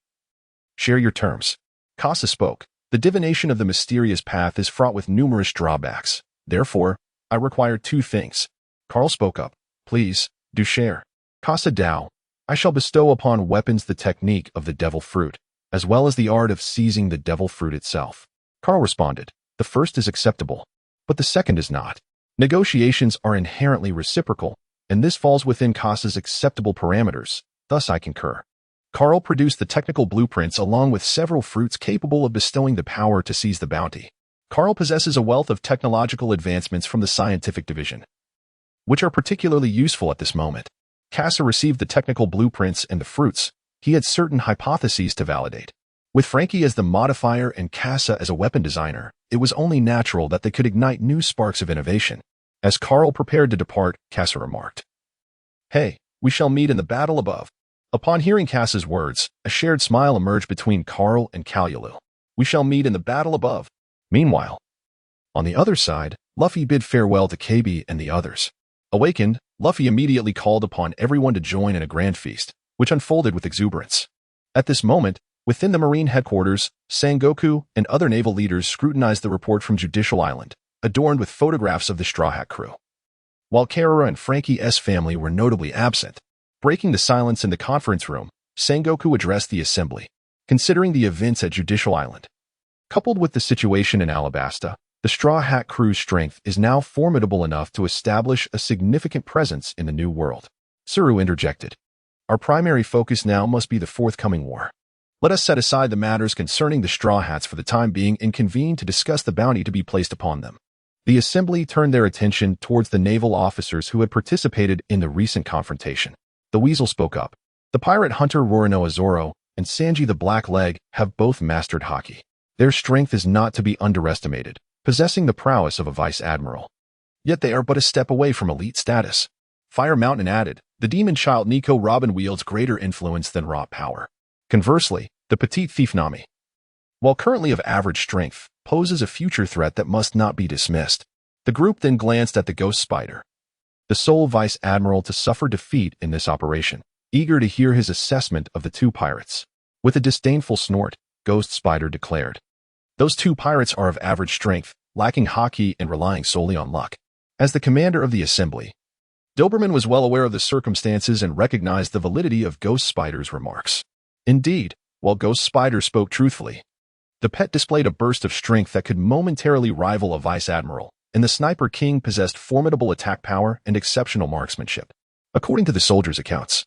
share your terms." Kasa spoke, "The divination of the mysterious path is fraught with numerous drawbacks. Therefore, I require two things." Carl spoke up, "Please, do share." Kasa Dao, "I shall bestow upon weapons the technique of the devil fruit, as well as the art of seizing the devil fruit itself." Carl responded, "The first is acceptable, but the second is not. Negotiations are inherently reciprocal, and this falls within Kasa's acceptable parameters, thus I concur." Carl produced the technical blueprints along with several fruits capable of bestowing the power to seize the bounty. Carl possesses a wealth of technological advancements from the scientific division, which are particularly useful at this moment. Kasa received the technical blueprints and the fruits. He had certain hypotheses to validate. With Frankie as the modifier and Kasa as a weapon designer, it was only natural that they could ignite new sparks of innovation. As Carl prepared to depart, Kasa remarked, "Hey, we shall meet in the battle above." Upon hearing Kasa's words, a shared smile emerged between Carl and Kalulu. "We shall meet in the battle above." Meanwhile, on the other side, Luffy bid farewell to KB and the others. Awakened, Luffy immediately called upon everyone to join in a grand feast, which unfolded with exuberance. At this moment, within the Marine headquarters, Sengoku and other naval leaders scrutinized the report from Judicial Island, adorned with photographs of the Straw Hat crew. While Karara and Frankie's family were notably absent, breaking the silence in the conference room, Sengoku addressed the assembly. Considering the events at Judicial Island, coupled with the situation in Alabasta, the Straw Hat crew's strength is now formidable enough to establish a significant presence in the New World. Tsuru interjected, "Our primary focus now must be the forthcoming war. Let us set aside the matters concerning the Straw Hats for the time being and convene to discuss the bounty to be placed upon them." The assembly turned their attention towards the naval officers who had participated in the recent confrontation. The Weasel spoke up. "The pirate hunter Roronoa Zoro and Sanji the Black Leg have both mastered hockey. Their strength is not to be underestimated, possessing the prowess of a vice admiral. Yet they are but a step away from elite status." Fire Mountain added, "The demon child Nico Robin wields greater influence than raw power. Conversely, the petite thief Nami, while currently of average strength, poses a future threat that must not be dismissed." The group then glanced at the Ghost Spider, the sole vice admiral to suffer defeat in this operation, eager to hear his assessment of the two pirates. With a disdainful snort, Ghost Spider declared, "Those two pirates are of average strength, lacking hockey and relying solely on luck." As the commander of the assembly, Doberman was well aware of the circumstances and recognized the validity of Ghost Spider's remarks. Indeed, while Ghost Spider spoke truthfully, the pet displayed a burst of strength that could momentarily rival a vice admiral, and the Sniper King possessed formidable attack power and exceptional marksmanship. According to the soldiers' accounts,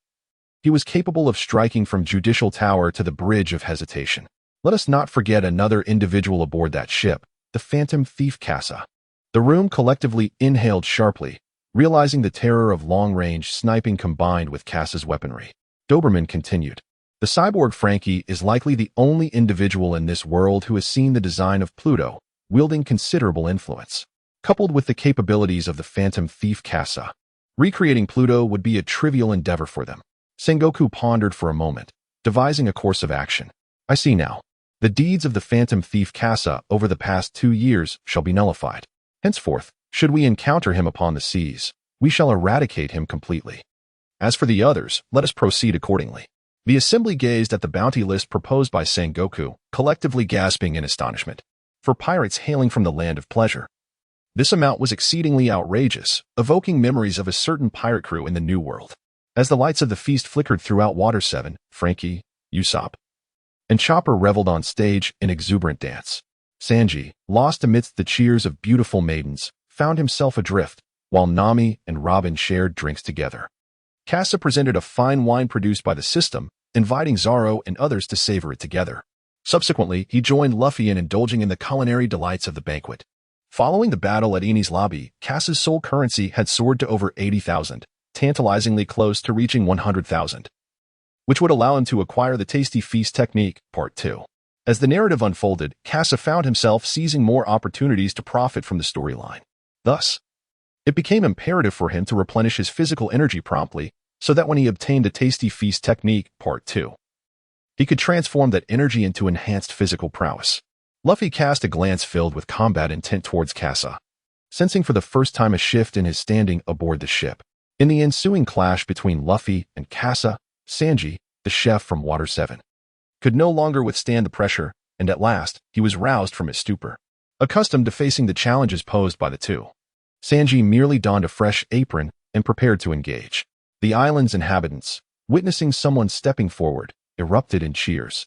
he was capable of striking from Judicial Tower to the Bridge of Hesitation. Let us not forget another individual aboard that ship, the Phantom Thief Kasa. The room collectively inhaled sharply, realizing the terror of long-range sniping combined with Kasa's weaponry. Doberman continued, "The cyborg Frankie is likely the only individual in this world who has seen the design of Pluto, wielding considerable influence. Coupled with the capabilities of the Phantom Thief Kasa, recreating Pluto would be a trivial endeavor for them." Sengoku pondered for a moment, devising a course of action. "I see now. The deeds of the Phantom Thief Kasa over the past 2 years shall be nullified. Henceforth, should we encounter him upon the seas, we shall eradicate him completely. As for the others, let us proceed accordingly." The assembly gazed at the bounty list proposed by Sengoku, collectively gasping in astonishment. for pirates hailing from the land of pleasure. This amount was exceedingly outrageous, evoking memories of a certain pirate crew in the New World. As the lights of the feast flickered throughout Water 7, Frankie, Usopp, and Chopper reveled on stage in exuberant dance. Sanji, lost amidst the cheers of beautiful maidens, found himself adrift, while Nami and Robin shared drinks together. Kasa presented a fine wine produced by the system, inviting Zoro and others to savor it together. Subsequently, he joined Luffy in indulging in the culinary delights of the banquet. Following the battle at Enel's lobby, Kasa's soul currency had soared to over 80,000, tantalizingly close to reaching 100,000, which would allow him to acquire the Tasty Feast technique, Part 2. As the narrative unfolded, Kasa found himself seizing more opportunities to profit from the storyline. Thus, it became imperative for him to replenish his physical energy promptly, so that when he obtained the Tasty Feast technique, Part 2, he could transform that energy into enhanced physical prowess. Luffy cast a glance filled with combat intent towards Kasa, sensing for the first time a shift in his standing aboard the ship. In the ensuing clash between Luffy and Kasa, Sanji, the chef from Water 7, could no longer withstand the pressure, and at last, he was roused from his stupor. Accustomed to facing the challenges posed by the two, Sanji merely donned a fresh apron and prepared to engage. The island's inhabitants, witnessing someone stepping forward, erupted in cheers,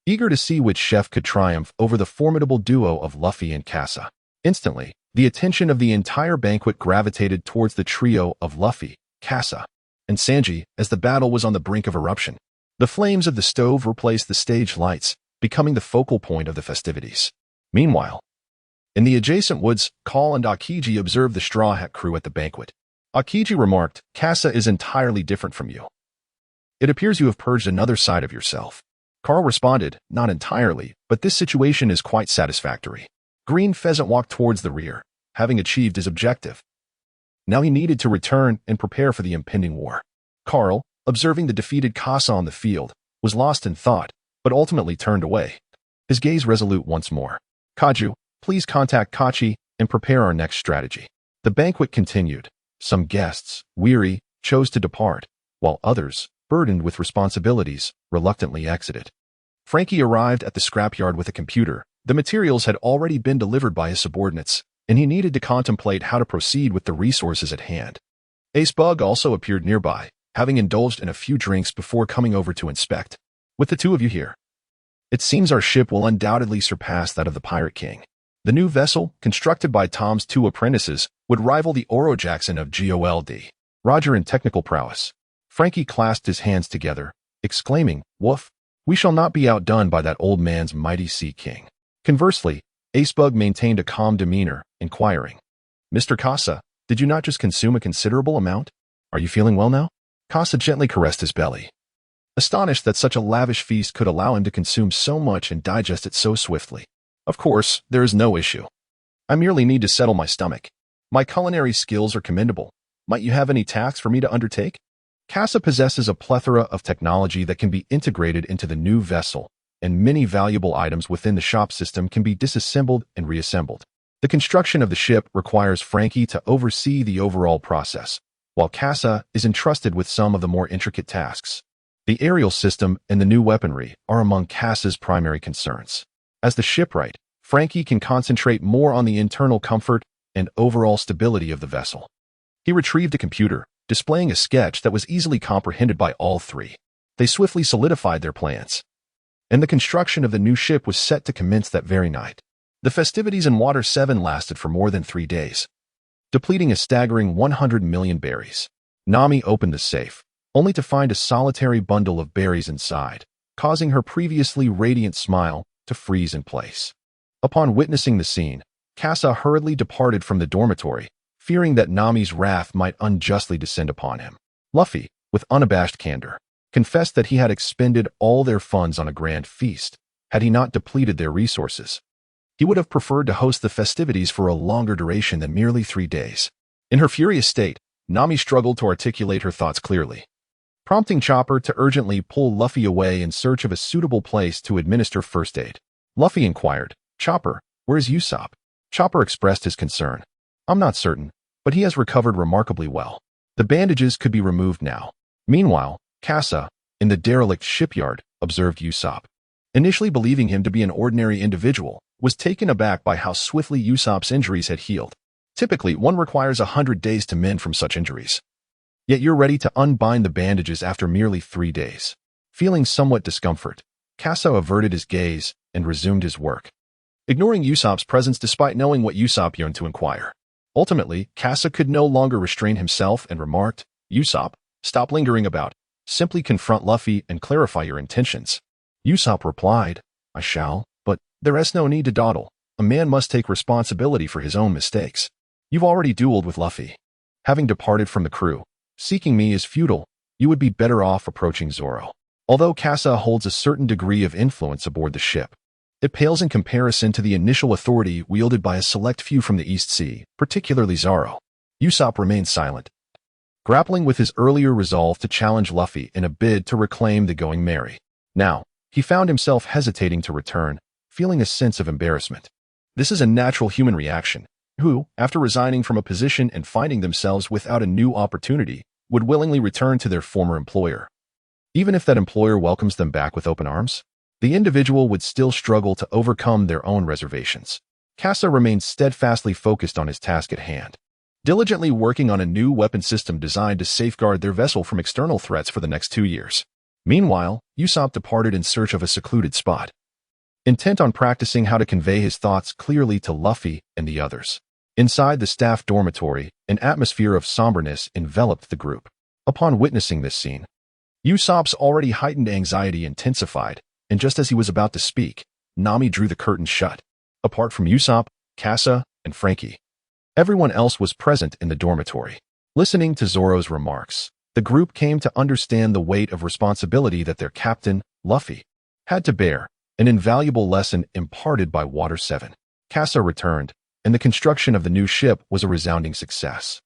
eager to see which chef could triumph over the formidable duo of Luffy and Kasa. Instantly, the attention of the entire banquet gravitated towards the trio of Luffy, Kasa, and Sanji as the battle was on the brink of eruption. The flames of the stove replaced the stage lights, becoming the focal point of the festivities. Meanwhile, in the adjacent woods, Carl and Akiji observed the Straw Hat crew at the banquet. Akiji remarked, "Kasa is entirely different from you. It appears you have purged another side of yourself." Carl responded, "Not entirely, but this situation is quite satisfactory." Green Pheasant walked towards the rear, having achieved his objective. Now he needed to return and prepare for the impending war. Carl, observing the defeated Kasa on the field, was lost in thought, but ultimately turned away, his gaze resolute once more. "Kaju, please contact Kachi and prepare our next strategy." The banquet continued. Some guests, weary, chose to depart, while others, burdened with responsibilities, reluctantly exited. Frankie arrived at the scrapyard with a computer. The materials had already been delivered by his subordinates, and he needed to contemplate how to proceed with the resources at hand. Acebug also appeared nearby, having indulged in a few drinks before coming over to inspect. "With the two of you here, it seems our ship will undoubtedly surpass that of the Pirate King. The new vessel, constructed by Tom's two apprentices, would rival the Oro Jackson of Gold. Roger in technical prowess." Frankie clasped his hands together, exclaiming, "Woof, we shall not be outdone by that old man's mighty Sea King." Conversely, Acebug maintained a calm demeanor, inquiring, "Mr. Kasa, did you not just consume a considerable amount? Are you feeling well now?" Kasa gently caressed his belly, astonished that such a lavish feast could allow him to consume so much and digest it so swiftly. "Of course, there is no issue. I merely need to settle my stomach. My culinary skills are commendable. Might you have any tasks for me to undertake?" Kasa possesses a plethora of technology that can be integrated into the new vessel, and many valuable items within the shop system can be disassembled and reassembled. The construction of the ship requires Frankie to oversee the overall process, while Kasa is entrusted with some of the more intricate tasks. The aerial system and the new weaponry are among Kasa's primary concerns. As the shipwright, Frankie can concentrate more on the internal comfort and overall stability of the vessel. He retrieved a computer, displaying a sketch that was easily comprehended by all three. They swiftly solidified their plans, and the construction of the new ship was set to commence that very night. The festivities in Water 7 lasted for more than 3 days, depleting a staggering 100 million berries. Nami opened the safe, only to find a solitary bundle of berries inside, causing her previously radiant smile to freeze in place. Upon witnessing the scene, Kasa hurriedly departed from the dormitory, fearing that Nami's wrath might unjustly descend upon him. Luffy, with unabashed candor, confessed that he had expended all their funds on a grand feast. Had he not depleted their resources, he would have preferred to host the festivities for a longer duration than merely 3 days. In her furious state, Nami struggled to articulate her thoughts clearly, prompting Chopper to urgently pull Luffy away in search of a suitable place to administer first aid. Luffy inquired, "Chopper, where is Usopp?" Chopper expressed his concern. "I'm not certain, but he has recovered remarkably well. The bandages could be removed now." Meanwhile, Kasa, in the derelict shipyard, observed Usopp. Initially believing him to be an ordinary individual, was taken aback by how swiftly Usopp's injuries had healed. Typically, one requires 100 days to mend from such injuries. Yet you're ready to unbind the bandages after merely 3 days. Feeling somewhat discomfort, Kasa averted his gaze and resumed his work, ignoring Usopp's presence despite knowing what Usopp yearned to inquire. Ultimately, Kasa could no longer restrain himself and remarked, "Usopp, stop lingering about. Simply confront Luffy and clarify your intentions." Usopp replied, "I shall, but there is no need to dawdle. A man must take responsibility for his own mistakes. You've already dueled with Luffy. Having departed from the crew, seeking me is futile. You would be better off approaching Zoro." Although Kasa holds a certain degree of influence aboard the ship, it pales in comparison to the initial authority wielded by a select few from the East Sea, particularly Zoro. Usopp remained silent, grappling with his earlier resolve to challenge Luffy in a bid to reclaim the Going Merry. Now, he found himself hesitating to return, feeling a sense of embarrassment. This is a natural human reaction. Who, after resigning from a position and finding themselves without a new opportunity, would willingly return to their former employer? Even if that employer welcomes them back with open arms, the individual would still struggle to overcome their own reservations. Kasa remained steadfastly focused on his task at hand, diligently working on a new weapon system designed to safeguard their vessel from external threats for the next 2 years. Meanwhile, Usopp departed in search of a secluded spot, intent on practicing how to convey his thoughts clearly to Luffy and the others. Inside the staff dormitory, an atmosphere of somberness enveloped the group. Upon witnessing this scene, Usopp's already heightened anxiety intensified, and just as he was about to speak, Nami drew the curtain shut. Apart from Usopp, Kasa, and Frankie, everyone else was present in the dormitory. Listening to Zoro's remarks, the group came to understand the weight of responsibility that their captain, Luffy, had to bear, an invaluable lesson imparted by Water 7. Kasa returned, and the construction of the new ship was a resounding success.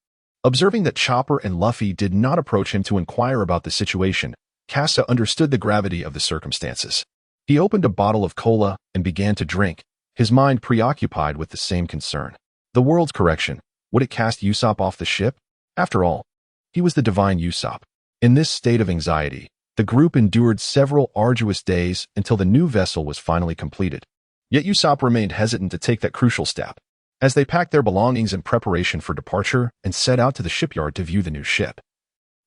Observing that Chopper and Luffy did not approach him to inquire about the situation, Kasa understood the gravity of the circumstances. He opened a bottle of cola and began to drink, his mind preoccupied with the same concern. The world's correction, would it cast Usopp off the ship? After all, he was the divine Usopp. In this state of anxiety, the group endured several arduous days until the new vessel was finally completed. Yet Usopp remained hesitant to take that crucial step. As they packed their belongings in preparation for departure and set out to the shipyard to view the new ship,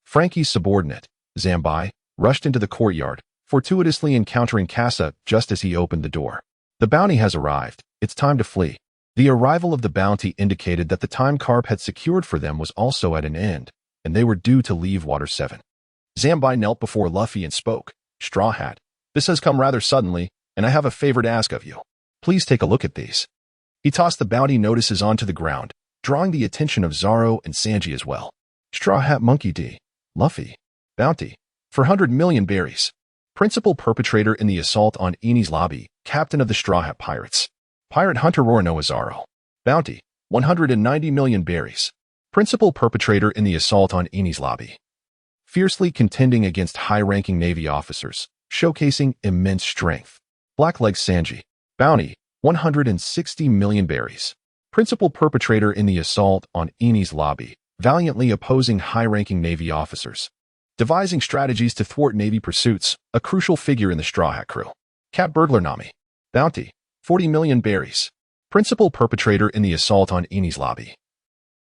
Frankie's subordinate, Zanbai, rushed into the courtyard, fortuitously encountering Kasa just as he opened the door. "The bounty has arrived. It's time to flee." The arrival of the bounty indicated that the time Garp had secured for them was also at an end, and they were due to leave Water 7. Zanbai knelt before Luffy and spoke, "Straw Hat, this has come rather suddenly, and I have a favor to ask of you. Please take a look at these." He tossed the bounty notices onto the ground, drawing the attention of Zoro and Sanji as well. "Straw Hat Monkey D. Luffy. Bounty. 400 million berries. Principal perpetrator in the assault on Enies Lobby, captain of the Straw Hat Pirates. Pirate hunter Roronoa Zoro. Bounty. 190 million berries. Principal perpetrator in the assault on Enies Lobby. Fiercely contending against high-ranking Navy officers, showcasing immense strength. Blackleg Sanji. Bounty. 160 million berries. Principal perpetrator in the assault on Enies Lobby, valiantly opposing high-ranking Navy officers, devising strategies to thwart Navy pursuits, a crucial figure in the Straw Hat crew. Cat Burglar Nami. Bounty. 40 million berries. Principal perpetrator in the assault on Enies Lobby.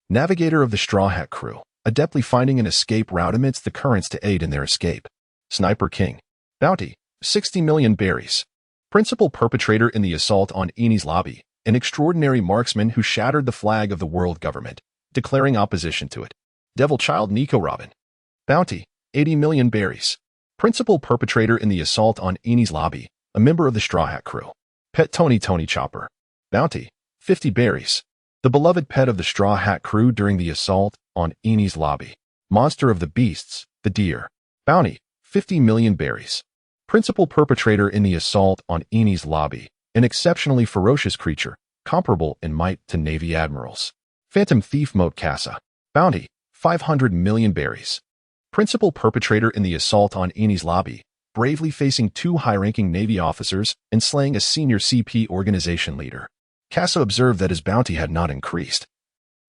Navigator of the Straw Hat crew, adeptly finding an escape route amidst the currents to aid in their escape. Sniper King. Bounty. 60 million berries. Principal perpetrator in the assault on Enies Lobby, an extraordinary marksman who shattered the flag of the world government, declaring opposition to it. Devil Child Nico Robin. Bounty. 80 million berries. Principal perpetrator in the assault on Enies Lobby, a member of the Straw Hat crew. Pet Tony Chopper. Bounty. 50 berries. The beloved pet of the Straw Hat crew during the assault on Enies Lobby. Monster of the beasts, the deer. Bounty. 50 million berries. Principal perpetrator in the assault on Enies Lobby, an exceptionally ferocious creature, comparable in might to Navy admirals. Phantom Thief Moat Kasa. Bounty. 500 million berries. Principal perpetrator in the assault on Enies Lobby, bravely facing 2 high-ranking Navy officers and slaying a senior CP organization leader. Kasa observed that his bounty had not increased,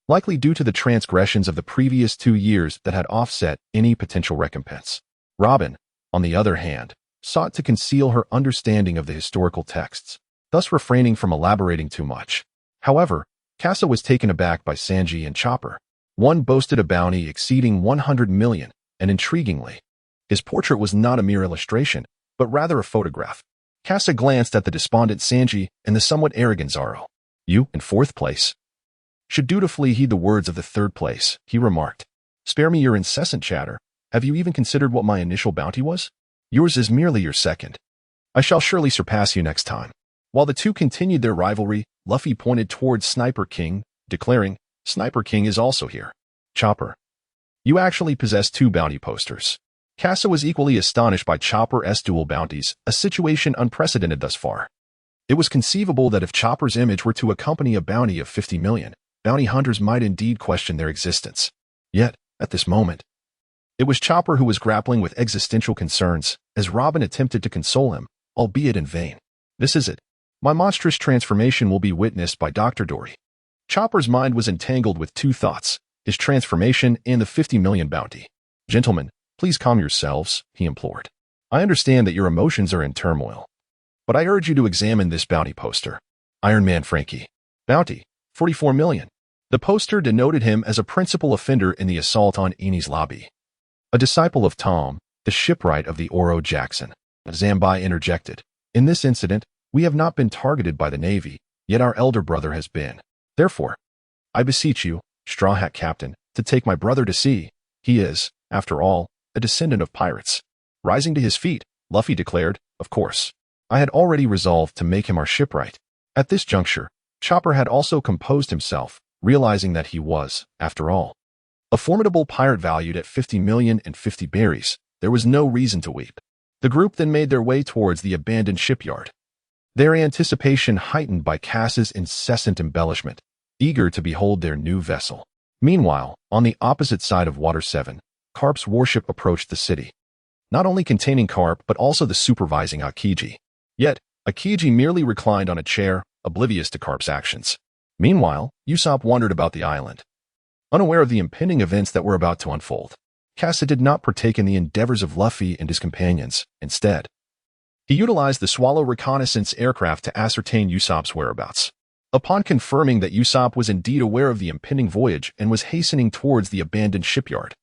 likely due to the transgressions of the previous 2 years that had offset any potential recompense. Robin, on the other hand, sought to conceal her understanding of the historical texts. thus refraining from elaborating too much. However, Kasa was taken aback by Sanji and Chopper. One boasted a bounty exceeding 100 million, and intriguingly, his portrait was not a mere illustration, but rather a photograph. Kasa glanced at the despondent Sanji and the somewhat arrogant Zoro. You, in fourth place, should dutifully heed the words of the third place, he remarked. Spare me your incessant chatter. Have you even considered what my initial bounty was? Yours is merely your second. I shall surely surpass you next time. While the two continued their rivalry, Luffy pointed towards Sniper King, declaring, Sniper King is also here. Chopper, you actually possess 2 bounty posters. Kasa was equally astonished by Chopper's dual bounties, a situation unprecedented thus far. It was conceivable that if Chopper's image were to accompany a bounty of 50 million, bounty hunters might indeed question their existence. Yet, at this moment, it was Chopper who was grappling with existential concerns, as Robin attempted to console him, albeit in vain. This is it. My monstrous transformation will be witnessed by Dr. Dory. Chopper's mind was entangled with 2 thoughts, his transformation and the 50 million bounty. Gentlemen, please calm yourselves, he implored. I understand that your emotions are in turmoil, but I urge you to examine this bounty poster. Iron Man Frankie. Bounty, 44 million. The poster denoted him as a principal offender in the assault on Eni's lobby. A disciple of Tom, the shipwright of the Oro Jackson. Zambai interjected. In this incident, we have not been targeted by the Navy, yet our elder brother has been. Therefore, I beseech you, Straw Hat Captain, to take my brother to sea. He is, after all, a descendant of pirates. Rising to his feet, Luffy declared, of course. I had already resolved to make him our shipwright. At this juncture, Chopper had also composed himself, realizing that he was, after all, a formidable pirate valued at 50 million and 50 berries. There was no reason to weep. The group then made their way towards the abandoned shipyard, their anticipation heightened by Cass's incessant embellishment, eager to behold their new vessel. Meanwhile, on the opposite side of Water 7, Garp's warship approached the city, not only containing Garp but also the supervising Aokiji. Yet, Aokiji merely reclined on a chair, oblivious to Garp's actions. Meanwhile, Usopp wandered about the island, unaware of the impending events that were about to unfold. Kasa did not partake in the endeavors of Luffy and his companions. Instead, he utilized the Swallow reconnaissance aircraft to ascertain Usopp's whereabouts. Upon confirming that Usopp was indeed aware of the impending voyage and was hastening towards the abandoned shipyard,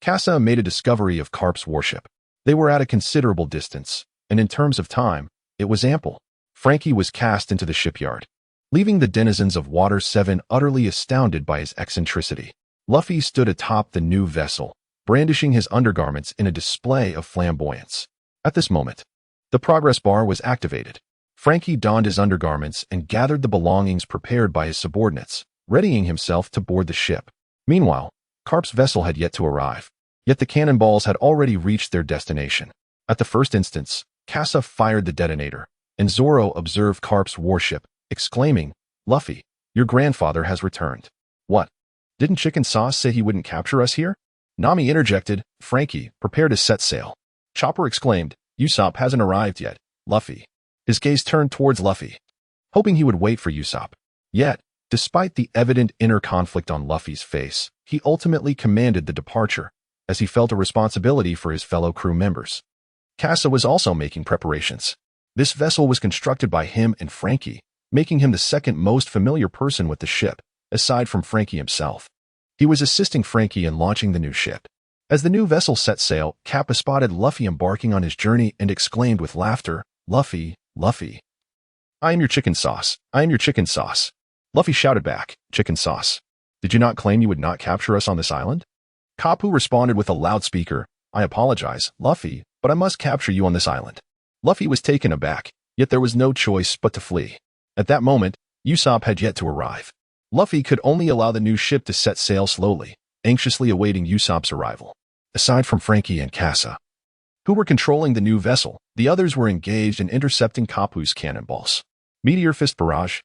Kasa made a discovery of Garp's warship. They were at a considerable distance, and in terms of time, it was ample. Frankie was cast into the shipyard, leaving the denizens of Water 7 utterly astounded by his eccentricity. Luffy stood atop the new vessel, brandishing his undergarments in a display of flamboyance. At this moment, the progress bar was activated. Frankie donned his undergarments and gathered the belongings prepared by his subordinates, readying himself to board the ship. Meanwhile, Garp's vessel had yet to arrive, yet the cannonballs had already reached their destination. At the first instance, Kasa fired the detonator, and Zoro observed Garp's warship, exclaiming, Luffy, your grandfather has returned. What? Didn't Chicken Sauce say he wouldn't capture us here? Nami interjected, Frankie, prepare to set sail. Chopper exclaimed, Usopp hasn't arrived yet, Luffy. His gaze turned towards Luffy, hoping he would wait for Usopp. Yet, despite the evident inner conflict on Luffy's face, he ultimately commanded the departure, as he felt a responsibility for his fellow crew members. Kasa was also making preparations. This vessel was constructed by him and Frankie, making him the second most familiar person with the ship, aside from Frankie himself. He was assisting Frankie in launching the new ship. As the new vessel set sail, Kappa spotted Luffy embarking on his journey and exclaimed with laughter, Luffy, Luffy. I am your chicken sauce. I am your chicken sauce. Luffy shouted back, Chicken Sauce. Did you not claim you would not capture us on this island? Kapu responded with a loudspeaker, I apologize, Luffy, but I must capture you on this island. Luffy was taken aback, yet there was no choice but to flee. At that moment, Usopp had yet to arrive. Luffy could only allow the new ship to set sail slowly, anxiously awaiting Usopp's arrival. Aside from Frankie and Kasa, who were controlling the new vessel, the others were engaged in intercepting Kapu's cannonballs. Meteor Fist Barrage.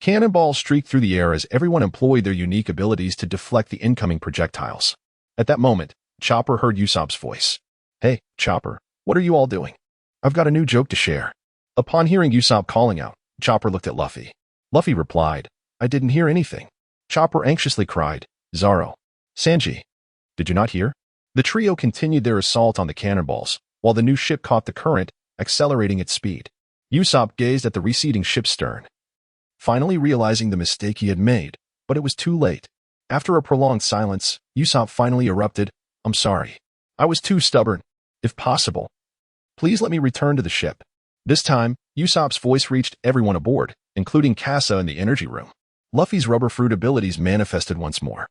Cannonballs streaked through the air as everyone employed their unique abilities to deflect the incoming projectiles. At that moment, Chopper heard Usopp's voice. Hey, Chopper, what are you all doing? I've got a new joke to share. Upon hearing Usopp calling out, Chopper looked at Luffy. Luffy replied, I didn't hear anything. Chopper anxiously cried, Zoro, Sanji, did you not hear? The trio continued their assault on the cannonballs, while the new ship caught the current, accelerating its speed. Usopp gazed at the receding ship's stern, finally realizing the mistake he had made, but it was too late. After a prolonged silence, Usopp finally erupted, "I'm sorry. I was too stubborn. If possible, please let me return to the ship." This time, Usopp's voice reached everyone aboard, including Kasa in the energy room. Luffy's rubber fruit abilities manifested once more.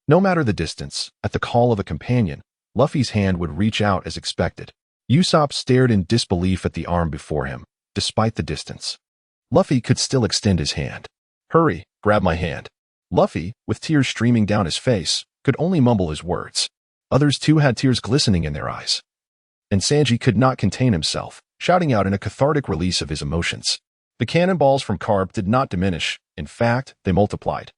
No matter the distance, at the call of a companion, Luffy's hand would reach out as expected. Usopp stared in disbelief at the arm before him, despite the distance. Luffy could still extend his hand. "Hurry, grab my hand." Luffy, with tears streaming down his face, could only mumble his words. Others too had tears glistening in their eyes. And Sanji could not contain himself, shouting out in a cathartic release of his emotions. The cannonballs from Garp did not diminish, in fact, they multiplied,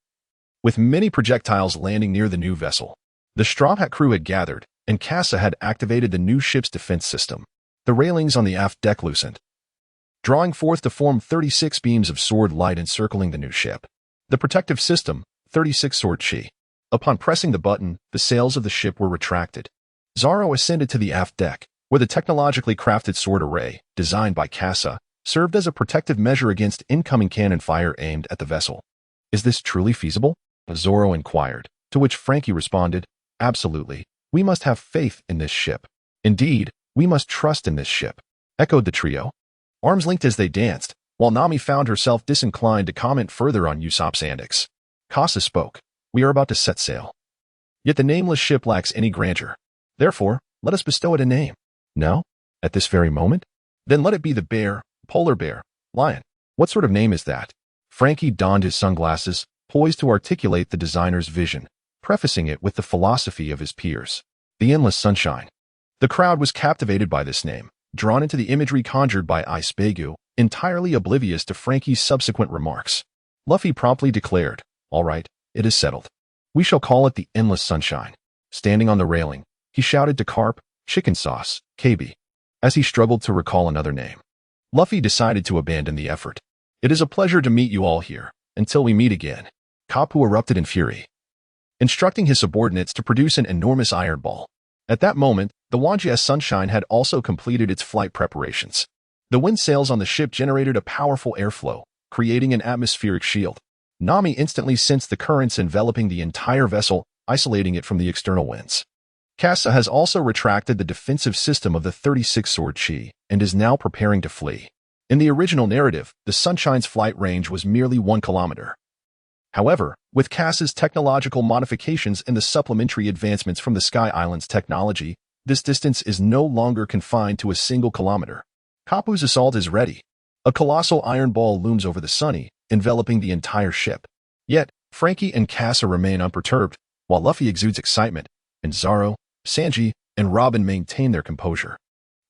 with many projectiles landing near the new vessel. The Straw Hat crew had gathered, and Kasa had activated the new ship's defense system. The railings on the aft deck loosened, drawing forth to form 36 beams of sword light encircling the new ship. The protective system, 36 sword chi. Upon pressing the button, the sails of the ship were retracted. Zoro ascended to the aft deck, where the technologically crafted sword array, designed by Kasa, served as a protective measure against incoming cannon fire aimed at the vessel. "Is this truly feasible?" Zoro inquired, to which Frankie responded, "Absolutely. We must have faith in this ship." "Indeed, we must trust in this ship," echoed the trio, arms linked as they danced, while Nami found herself disinclined to comment further on Usopp's antics. Kasa spoke, "We are about to set sail. Yet the nameless ship lacks any grandeur. Therefore, let us bestow it a name." "No? At this very moment? Then let it be the bear, polar bear, lion. What sort of name is that?" Frankie donned his sunglasses, poised to articulate the designer's vision, prefacing it with the philosophy of his peers. "The endless sunshine." The crowd was captivated by this name, drawn into the imagery conjured by Ispegu, entirely oblivious to Frankie's subsequent remarks. Luffy promptly declared, "All right, it is settled. We shall call it the endless sunshine." Standing on the railing, he shouted to Garp, "Chicken sauce, KB," as he struggled to recall another name. Luffy decided to abandon the effort. "It is a pleasure to meet you all here. Until we meet again." Kapu erupted in fury, instructing his subordinates to produce an enormous iron ball. At that moment, the Wanji's Sunshine had also completed its flight preparations. The wind sails on the ship generated a powerful airflow, creating an atmospheric shield. Nami instantly sensed the currents enveloping the entire vessel, isolating it from the external winds. Kasa has also retracted the defensive system of the 36 sword chi, and is now preparing to flee. In the original narrative, the Sunshine's flight range was merely 1 kilometer. However, with Kasa's technological modifications and the supplementary advancements from the Sky Island's technology, this distance is no longer confined to a single kilometer. Kapu's assault is ready. A colossal iron ball looms over the Sunny, enveloping the entire ship. Yet, Frankie and Kasa remain unperturbed, while Luffy exudes excitement, and Zoro, Sanji, and Robin maintain their composure.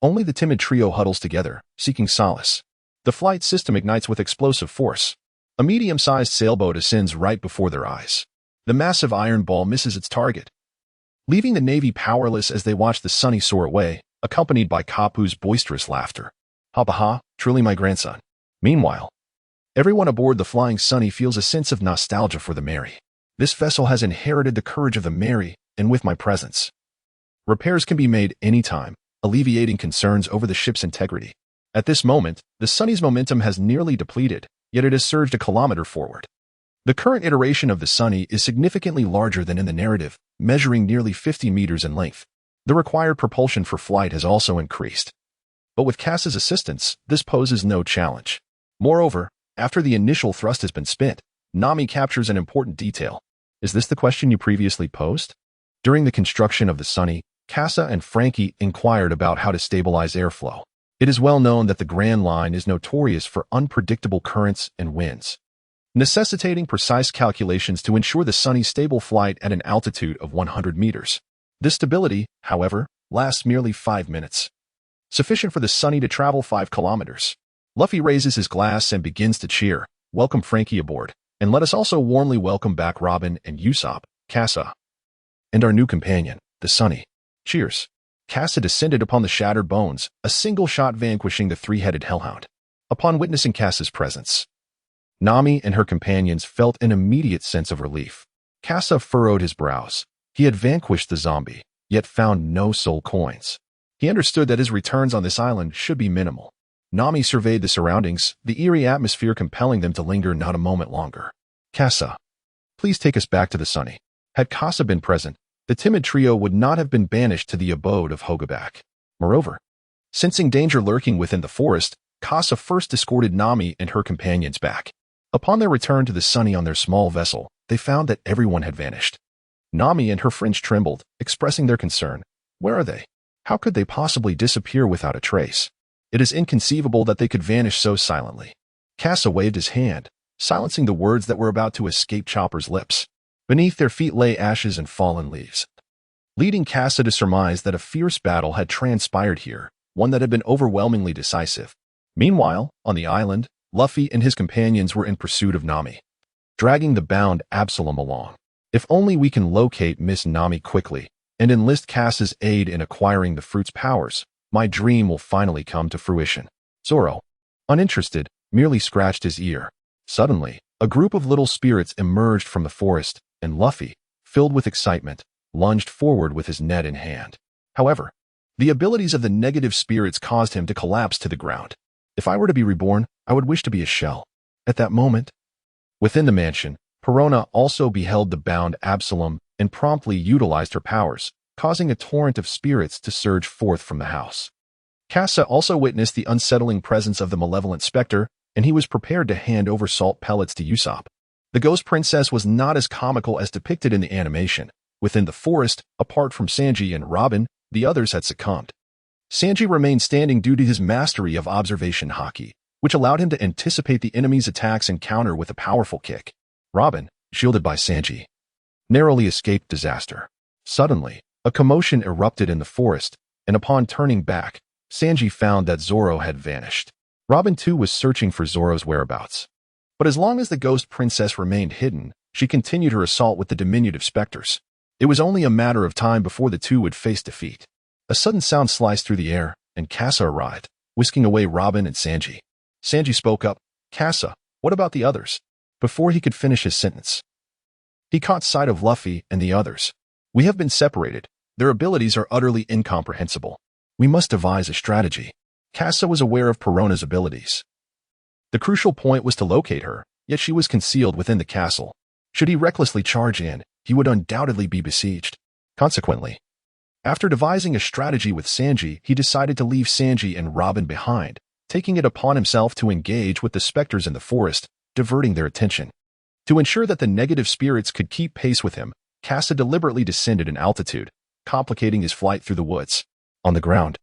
Only the timid trio huddles together, seeking solace. The flight system ignites with explosive force. A medium-sized sailboat ascends right before their eyes. The massive iron ball misses its target, leaving the Navy powerless as they watch the Sunny soar away, accompanied by Kapu's boisterous laughter. "Ha ha ha, truly my grandson." Meanwhile, everyone aboard the Flying Sunny feels a sense of nostalgia for the Mary. This vessel has inherited the courage of the Mary, and with my presence, repairs can be made anytime, alleviating concerns over the ship's integrity. At this moment, the Sunny's momentum has nearly depleted, yet it has surged a kilometer forward. The current iteration of the Sunny is significantly larger than in the narrative, measuring nearly 50 meters in length. The required propulsion for flight has also increased. But with Kasa's assistance, this poses no challenge. Moreover, after the initial thrust has been spent, Nami captures an important detail. Is this the question you previously posed? During the construction of the Sunny, Kasa and Frankie inquired about how to stabilize airflow. It is well known that the Grand Line is notorious for unpredictable currents and winds, necessitating precise calculations to ensure the Sunny's stable flight at an altitude of 100 meters. This stability, however, lasts merely 5 minutes, sufficient for the Sunny to travel 5 kilometers. Luffy raises his glass and begins to cheer. "Welcome Frankie aboard, and let us also warmly welcome back Robin and Usopp, Kasa, and our new companion, the Sunny. Cheers." Kasa descended upon the shattered bones, a single shot vanquishing the three-headed hellhound. Upon witnessing Kasa's presence, Nami and her companions felt an immediate sense of relief. Kasa furrowed his brows. He had vanquished the zombie, yet found no soul coins. He understood that his returns on this island should be minimal. Nami surveyed the surroundings, the eerie atmosphere compelling them to linger not a moment longer. Kasa, please take us back to the sunny. Had Kasa been present, the timid trio would not have been banished to the abode of Hogabak. Moreover, sensing danger lurking within the forest, Kasa first escorted Nami and her companions back. Upon their return to the sunny on their small vessel, they found that everyone had vanished. Nami and her friends trembled, expressing their concern. Where are they? How could they possibly disappear without a trace? It is inconceivable that they could vanish so silently. Kasa waved his hand, silencing the words that were about to escape Chopper's lips. Beneath their feet lay ashes and fallen leaves, leading Kasa to surmise that a fierce battle had transpired here, one that had been overwhelmingly decisive. Meanwhile, on the island, Luffy and his companions were in pursuit of Nami, dragging the bound Absalom along. If only we can locate Miss Nami quickly and enlist Kasa's aid in acquiring the fruit's powers, my dream will finally come to fruition. Zoro, uninterested, merely scratched his ear. Suddenly, a group of little spirits emerged from the forest, and Luffy, filled with excitement, lunged forward with his net in hand. However, the abilities of the negative spirits caused him to collapse to the ground. If I were to be reborn, I would wish to be a shell. At that moment, within the mansion, Perona also beheld the bound Absalom and promptly utilized her powers, causing a torrent of spirits to surge forth from the house. Kasa also witnessed the unsettling presence of the malevolent specter, and he was prepared to hand over salt pellets to Usopp. The ghost princess was not as comical as depicted in the animation. Within the forest, apart from Sanji and Robin, the others had succumbed. Sanji remained standing due to his mastery of observation haki, which allowed him to anticipate the enemy's attacks and counter with a powerful kick. Robin, shielded by Sanji, narrowly escaped disaster. Suddenly, a commotion erupted in the forest, and upon turning back, Sanji found that Zoro had vanished. Robin too was searching for Zoro's whereabouts. But as long as the ghost princess remained hidden, she continued her assault with the diminutive specters. It was only a matter of time before the two would face defeat. A sudden sound sliced through the air, and Kasa arrived, whisking away Robin and Sanji. Sanji spoke up, "Kasa, what about the others?" Before he could finish his sentence, he caught sight of Luffy and the others. "We have been separated. Their abilities are utterly incomprehensible. We must devise a strategy." Kasa was aware of Perona's abilities. The crucial point was to locate her, yet she was concealed within the castle. Should he recklessly charge in, he would undoubtedly be besieged. Consequently, after devising a strategy with Sanji, he decided to leave Sanji and Robin behind, taking it upon himself to engage with the specters in the forest, diverting their attention. To ensure that the negative spirits could keep pace with him, Kasa deliberately descended in altitude, complicating his flight through the woods. On the ground,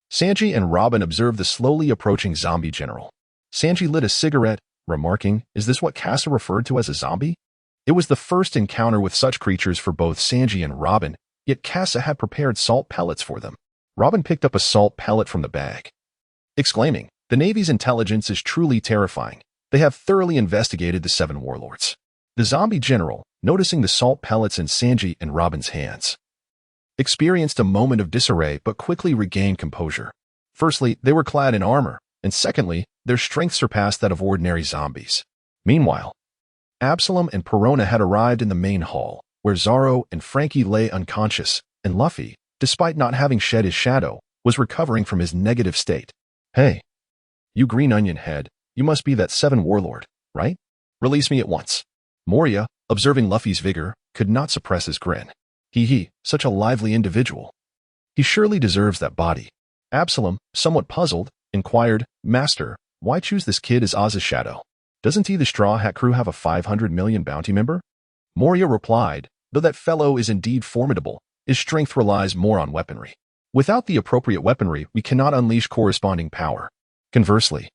Sanji and Robin observed the slowly approaching zombie general. Sanji lit a cigarette, remarking, "Is this what Kasa referred to as a zombie?" It was the first encounter with such creatures for both Sanji and Robin, yet Kasa had prepared salt pellets for them. Robin picked up a salt pellet from the bag, exclaiming, "The Navy's intelligence is truly terrifying. They have thoroughly investigated the 7 warlords." The zombie general, noticing the salt pellets in Sanji and Robin's hands, experienced a moment of disarray but quickly regained composure. Firstly, they were clad in armor, and secondly, their strength surpassed that of ordinary zombies. Meanwhile, Absalom and Perona had arrived in the main hall, where Zoro and Frankie lay unconscious, and Luffy, despite not having shed his shadow, was recovering from his negative state. "Hey, you green onion head, you must be that 7 warlord, right? Release me at once." Moria, observing Luffy's vigor, could not suppress his grin. He, such a lively individual. He surely deserves that body. Absalom, somewhat puzzled, inquired, "Master, why choose this kid as Oz's shadow? Doesn't he the Straw Hat crew have a 500 million bounty member?" Moria replied, "Though that fellow is indeed formidable, his strength relies more on weaponry. Without the appropriate weaponry, we cannot unleash corresponding power. Conversely,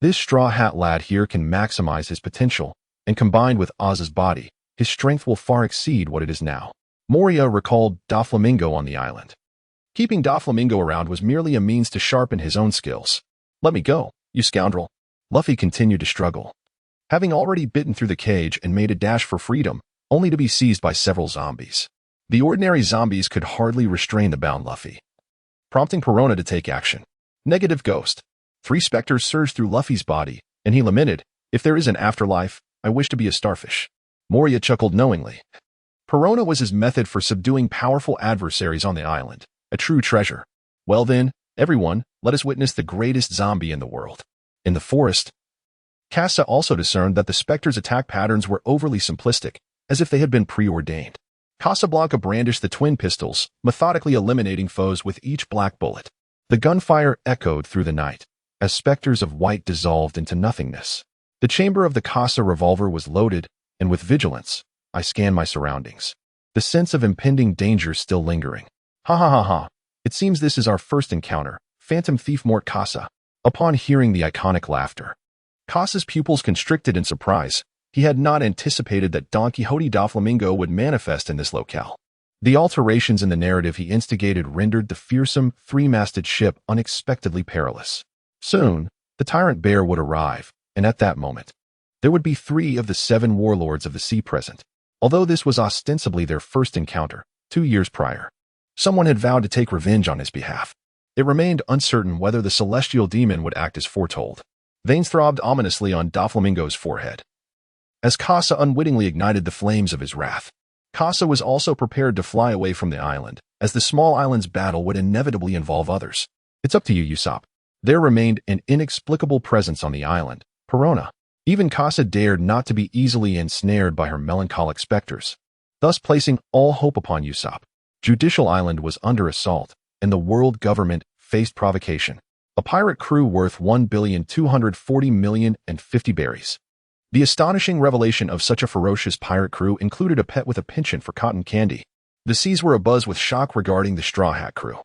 this Straw Hat lad here can maximize his potential, and combined with Oz's body, his strength will far exceed what it is now." Moria recalled Doflamingo on the island. Keeping Doflamingo around was merely a means to sharpen his own skills. "Let me go, you scoundrel." Luffy continued to struggle, having already bitten through the cage and made a dash for freedom, only to be seized by several zombies. The ordinary zombies could hardly restrain the bound Luffy, prompting Perona to take action. Negative ghost. 3 specters surged through Luffy's body, and he lamented, "If there is an afterlife, I wish to be a starfish." Moria chuckled knowingly. Perona was his method for subduing powerful adversaries on the island, a true treasure. "Well then, Everyone, let us witness the greatest zombie in the world. In the forest, Kasa also discerned that the specter's attack patterns were overly simplistic, as if they had been preordained. Casablanca brandished the twin pistols, methodically eliminating foes with each black bullet. The gunfire echoed through the night, as specters of white dissolved into nothingness. The chamber of the Kasa revolver was loaded, and with vigilance, I scanned my surroundings. The sense of impending danger still lingering. Ha ha ha ha. It seems this is our first encounter, Phantom Thief Mort Kasa. Upon hearing the iconic laughter, Kasa's pupils constricted in surprise. He had not anticipated that Don Quixote da Flamingo would manifest in this locale. The alterations in the narrative he instigated rendered the fearsome, three-masted ship unexpectedly perilous. Soon, the tyrant bear would arrive, and at that moment, there would be 3 of the 7 warlords of the sea present. Although this was ostensibly their first encounter, 2 years prior, someone had vowed to take revenge on his behalf. It remained uncertain whether the celestial demon would act as foretold. Veins throbbed ominously on Doflamingo's forehead, as Kasa unwittingly ignited the flames of his wrath. Kasa was also prepared to fly away from the island, as the small island's battle would inevitably involve others. It's up to you, Usopp. There remained an inexplicable presence on the island, Perona. Even Kasa dared not to be easily ensnared by her melancholic specters, thus placing all hope upon Usopp. Judicial Island was under assault, and the world government faced provocation. A pirate crew worth 1,240,050 berries. The astonishing revelation of such a ferocious pirate crew included a pet with a penchant for cotton candy. The seas were abuzz with shock regarding the Straw Hat crew,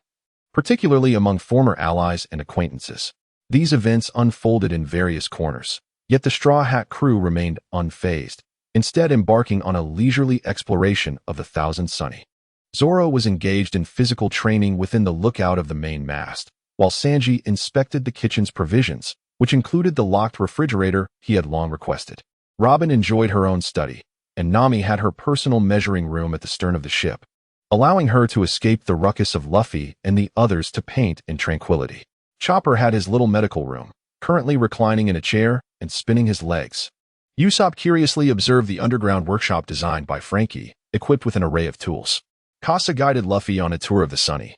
particularly among former allies and acquaintances. These events unfolded in various corners, yet the Straw Hat crew remained unfazed, instead embarking on a leisurely exploration of the Thousand Sunny. Zoro was engaged in physical training within the lookout of the main mast, while Sanji inspected the kitchen's provisions, which included the locked refrigerator he had long requested. Robin enjoyed her own study, and Nami had her personal measuring room at the stern of the ship, allowing her to escape the ruckus of Luffy and the others to paint in tranquility. Chopper had his little medical room, currently reclining in a chair and spinning his legs. Usopp curiously observed the underground workshop designed by Frankie, equipped with an array of tools. Kasa guided Luffy on a tour of the Sunny,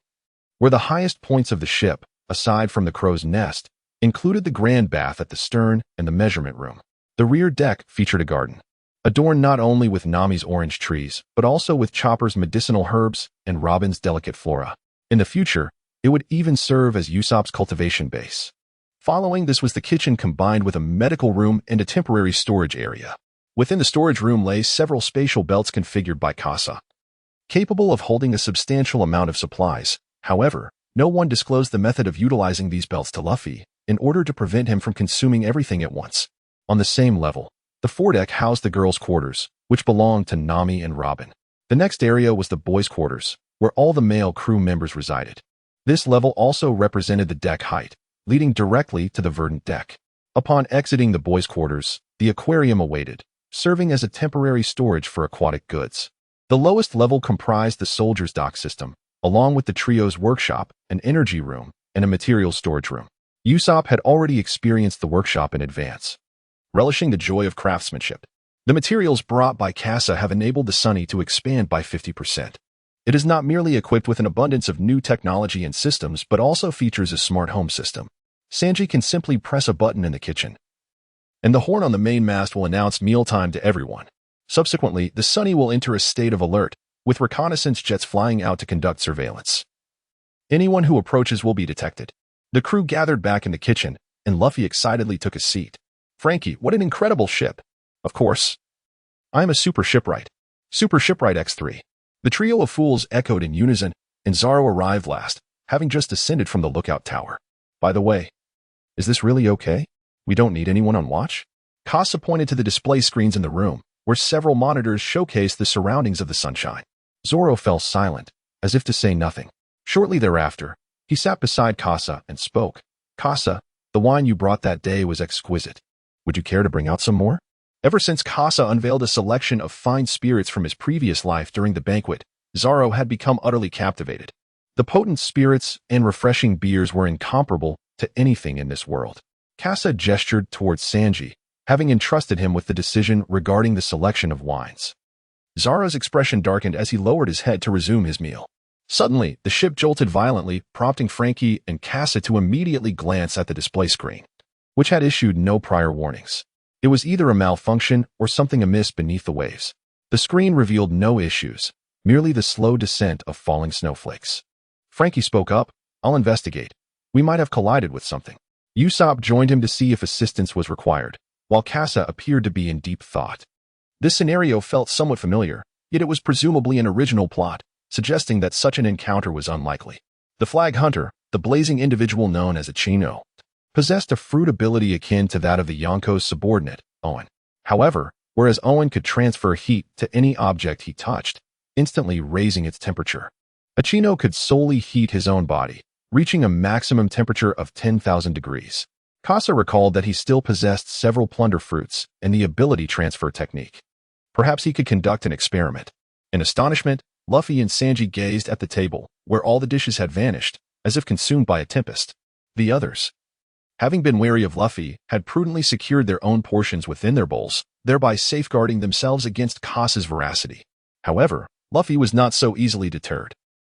where the highest points of the ship, aside from the crow's nest, included the grand bath at the stern and the measurement room. The rear deck featured a garden, adorned not only with Nami's orange trees, but also with Chopper's medicinal herbs and Robin's delicate flora. In the future, it would even serve as Usopp's cultivation base. Following this was the kitchen combined with a medical room and a temporary storage area. Within the storage room lay several spatial belts configured by Kasa, capable of holding a substantial amount of supplies. However, no one disclosed the method of utilizing these belts to Luffy, in order to prevent him from consuming everything at once. On the same level, the foredeck housed the girls' quarters, which belonged to Nami and Robin. The next area was the boys' quarters, where all the male crew members resided. This level also represented the deck height, leading directly to the verdant deck. Upon exiting the boys' quarters, the aquarium awaited, serving as a temporary storage for aquatic goods. The lowest level comprised the soldiers' dock system, along with the trio's workshop, an energy room, and a materials storage room. Usopp had already experienced the workshop in advance, relishing the joy of craftsmanship. The materials brought by Kasa have enabled the Sunny to expand by 50%. It is not merely equipped with an abundance of new technology and systems, but also features a smart home system. Sanji can simply press a button in the kitchen, and the horn on the main mast will announce mealtime to everyone. Subsequently, the Sunny will enter a state of alert, with reconnaissance jets flying out to conduct surveillance. Anyone who approaches will be detected. The crew gathered back in the kitchen, and Luffy excitedly took a seat. Frankie, what an incredible ship. Of course. I'm a super shipwright. Super shipwright X3. The trio of fools echoed in unison, and Zoro arrived last, having just descended from the lookout tower. By the way, is this really okay? We don't need anyone on watch? Kasa pointed to the display screens in the room, where several monitors showcased the surroundings of the sunshine. Zoro fell silent, as if to say nothing. Shortly thereafter, he sat beside Kasa and spoke. Kasa, the wine you brought that day was exquisite. Would you care to bring out some more? Ever since Kasa unveiled a selection of fine spirits from his previous life during the banquet, Zoro had become utterly captivated. The potent spirits and refreshing beers were incomparable to anything in this world. Kasa gestured towards Sanji, having entrusted him with the decision regarding the selection of wines. Zoro's expression darkened as he lowered his head to resume his meal. Suddenly, the ship jolted violently, prompting Frankie and Kasa to immediately glance at the display screen, which had issued no prior warnings. It was either a malfunction or something amiss beneath the waves. The screen revealed no issues, merely the slow descent of falling snowflakes. Frankie spoke up. "I'll investigate. We might have collided with something." Usopp joined him to see if assistance was required, while Kasa appeared to be in deep thought. This scenario felt somewhat familiar, yet it was presumably an original plot, suggesting that such an encounter was unlikely. The Flag Hunter, the blazing individual known as a Chino, possessed a fruit ability akin to that of the Yonko's subordinate, Owen. However, whereas Owen could transfer heat to any object he touched, instantly raising its temperature, a Chino could solely heat his own body, reaching a maximum temperature of 10,000 degrees. Kasa recalled that he still possessed several plunder fruits and the ability transfer technique. Perhaps he could conduct an experiment. In astonishment, Luffy and Sanji gazed at the table, where all the dishes had vanished, as if consumed by a tempest. The others, having been wary of Luffy, had prudently secured their own portions within their bowls, thereby safeguarding themselves against Kasa's voracity. However, Luffy was not so easily deterred.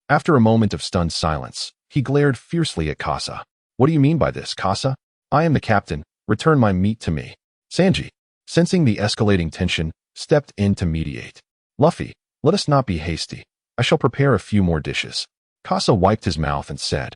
After a moment of stunned silence, he glared fiercely at Kasa. "What do you mean by this, Kasa? I am the captain. Return my meat to me." Sanji, sensing the escalating tension, stepped in to mediate. "Luffy, let us not be hasty. I shall prepare a few more dishes." Kasa wiped his mouth and said,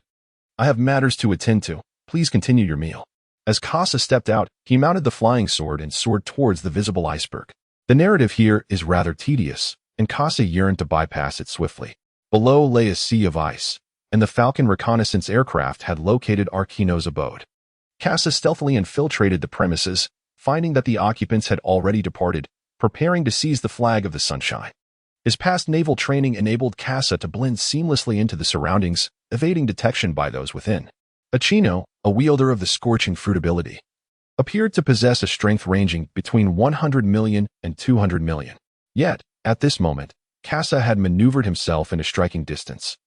"I have matters to attend to. Please continue your meal." As Kasa stepped out, he mounted the flying sword and soared towards the visible iceberg. The narrative here is rather tedious, and Kasa yearned to bypass it swiftly. Below lay a sea of ice, and the Falcon reconnaissance aircraft had located Arkino's abode. Kasa stealthily infiltrated the premises, finding that the occupants had already departed, preparing to seize the flag of the Sunshine. His past naval training enabled Kasa to blend seamlessly into the surroundings, evading detection by those within. A Chino, a wielder of the Scorching Fruit ability, appeared to possess a strength ranging between 100 million and 200 million. Yet, at this moment, Kasa had maneuvered himself into striking distance,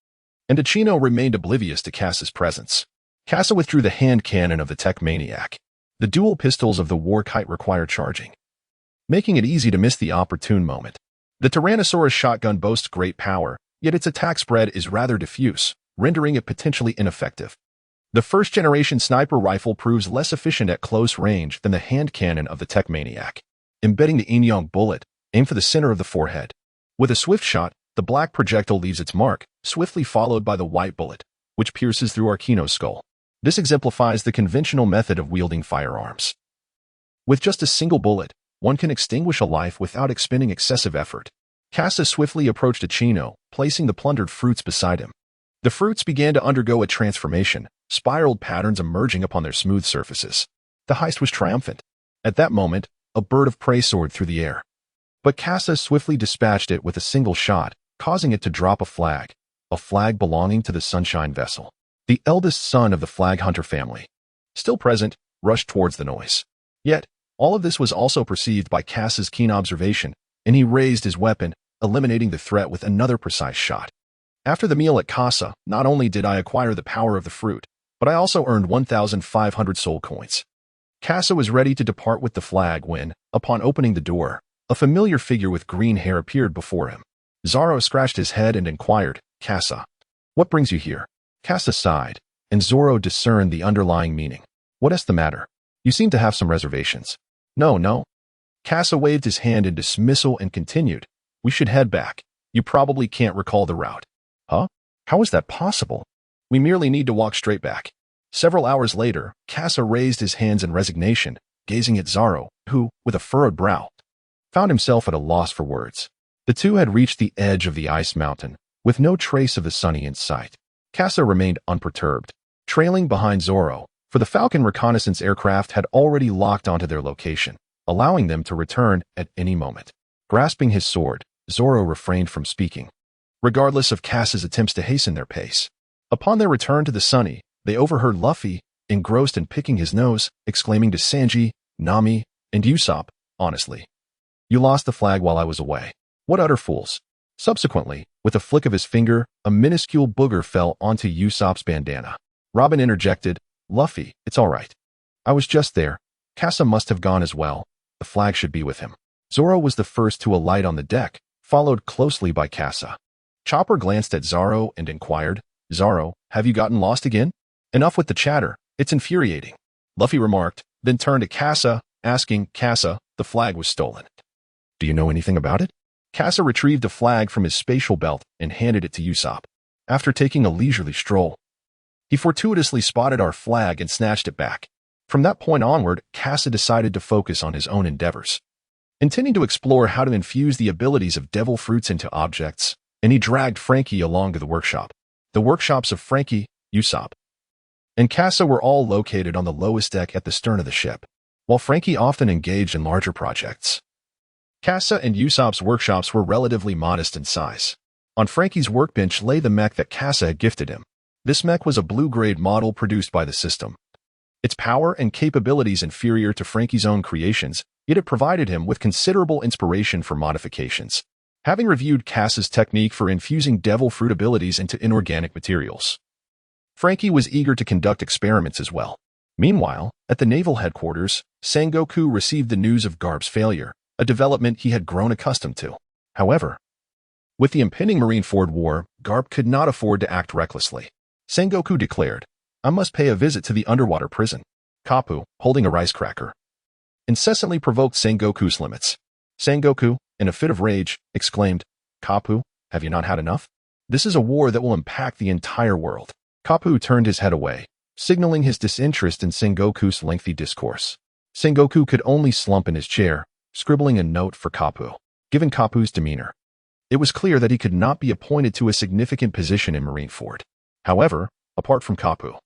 and a Chino remained oblivious to Kasa's presence. Kasa withdrew the hand cannon of the Tech Maniac. The dual pistols of the War Kite require charging, making it easy to miss the opportune moment. The Tyrannosaurus shotgun boasts great power, yet its attack spread is rather diffuse, rendering it potentially ineffective. The first-generation sniper rifle proves less efficient at close range than the hand cannon of the Tech Maniac. Embedding the Yin-Yang bullet, aim for the center of the forehead. With a swift shot, the black projectile leaves its mark, swiftly followed by the white bullet, which pierces through Arkino's skull. This exemplifies the conventional method of wielding firearms. With just a single bullet, one can extinguish a life without expending excessive effort. Kasa swiftly approached a Chino, placing the plundered fruits beside him. The fruits began to undergo a transformation, spiraled patterns emerging upon their smooth surfaces. The heist was triumphant. At that moment, a bird of prey soared through the air. But Kasa swiftly dispatched it with a single shot, causing it to drop a flag belonging to the Sunshine vessel. The eldest son of the Flag Hunter family, still present, rushed towards the noise. Yet, all of this was also perceived by Kasa's keen observation, and he raised his weapon, eliminating the threat with another precise shot. After the meal at Kasa, not only did I acquire the power of the fruit, but I also earned 1,500 soul coins. Kasa was ready to depart with the flag when, upon opening the door, a familiar figure with green hair appeared before him. Zoro scratched his head and inquired, "Kasa, what brings you here?" Kasa sighed, and Zoro discerned the underlying meaning. "What is the matter? You seem to have some reservations." No. Kasa waved his hand in dismissal and continued, "We should head back. You probably can't recall the route." "Huh? How is that possible?" "We merely need to walk straight back." Several hours later, Kasa raised his hands in resignation, gazing at Zoro, who, with a furrowed brow, found himself at a loss for words. The two had reached the edge of the ice mountain, with no trace of the Sunny in sight. Kasa remained unperturbed, trailing behind Zoro, for the Falcon reconnaissance aircraft had already locked onto their location, allowing them to return at any moment. Grasping his sword, Zoro refrained from speaking, regardless of Kasa's attempts to hasten their pace. Upon their return to the Sunny, they overheard Luffy, engrossed in picking his nose, exclaiming to Sanji, Nami, and Usopp, "Honestly, you lost the flag while I was away. What utter fools." Subsequently, with a flick of his finger, a minuscule booger fell onto Usopp's bandana. Robin interjected, "Luffy, it's all right. I was just there. Kasa must have gone as well. The flag should be with him." Zoro was the first to alight on the deck, followed closely by Kasa. Chopper glanced at Zoro and inquired, "Zoro, have you gotten lost again?" "Enough with the chatter, it's infuriating," Luffy remarked, then turned to Kasa, asking, "Kasa, the flag was stolen. Do you know anything about it?" Kasa retrieved a flag from his spatial belt and handed it to Usopp. After taking a leisurely stroll, he fortuitously spotted our flag and snatched it back. From that point onward, Kasa decided to focus on his own endeavors, intending to explore how to infuse the abilities of devil fruits into objects, and he dragged Frankie along to the workshop. The workshops of Frankie, Usopp, and Kasa were all located on the lowest deck at the stern of the ship, while Frankie often engaged in larger projects. Kasa and Usopp's workshops were relatively modest in size. On Frankie's workbench lay the mech that Kasa had gifted him. This mech was a blue-grade model produced by the system. Its power and capabilities inferior to Frankie's own creations, yet it provided him with considerable inspiration for modifications. Having reviewed Kasa's technique for infusing devil fruit abilities into inorganic materials, Frankie was eager to conduct experiments as well. Meanwhile, at the naval headquarters, Sengoku received the news of Garp's failure, a development he had grown accustomed to. However, with the impending Marineford War, Garp could not afford to act recklessly. Sengoku declared, "I must pay a visit to the underwater prison." Kapu, holding a rice cracker, incessantly provoked Sengoku's limits. Sengoku, in a fit of rage, exclaimed, "Kapu, have you not had enough? This is a war that will impact the entire world." Kapu turned his head away, signaling his disinterest in Sengoku's lengthy discourse. Sengoku could only slump in his chair, scribbling a note for Kapu. Given Kapu's demeanor, it was clear that he could not be appointed to a significant position in Marineford. However, apart from Kapu,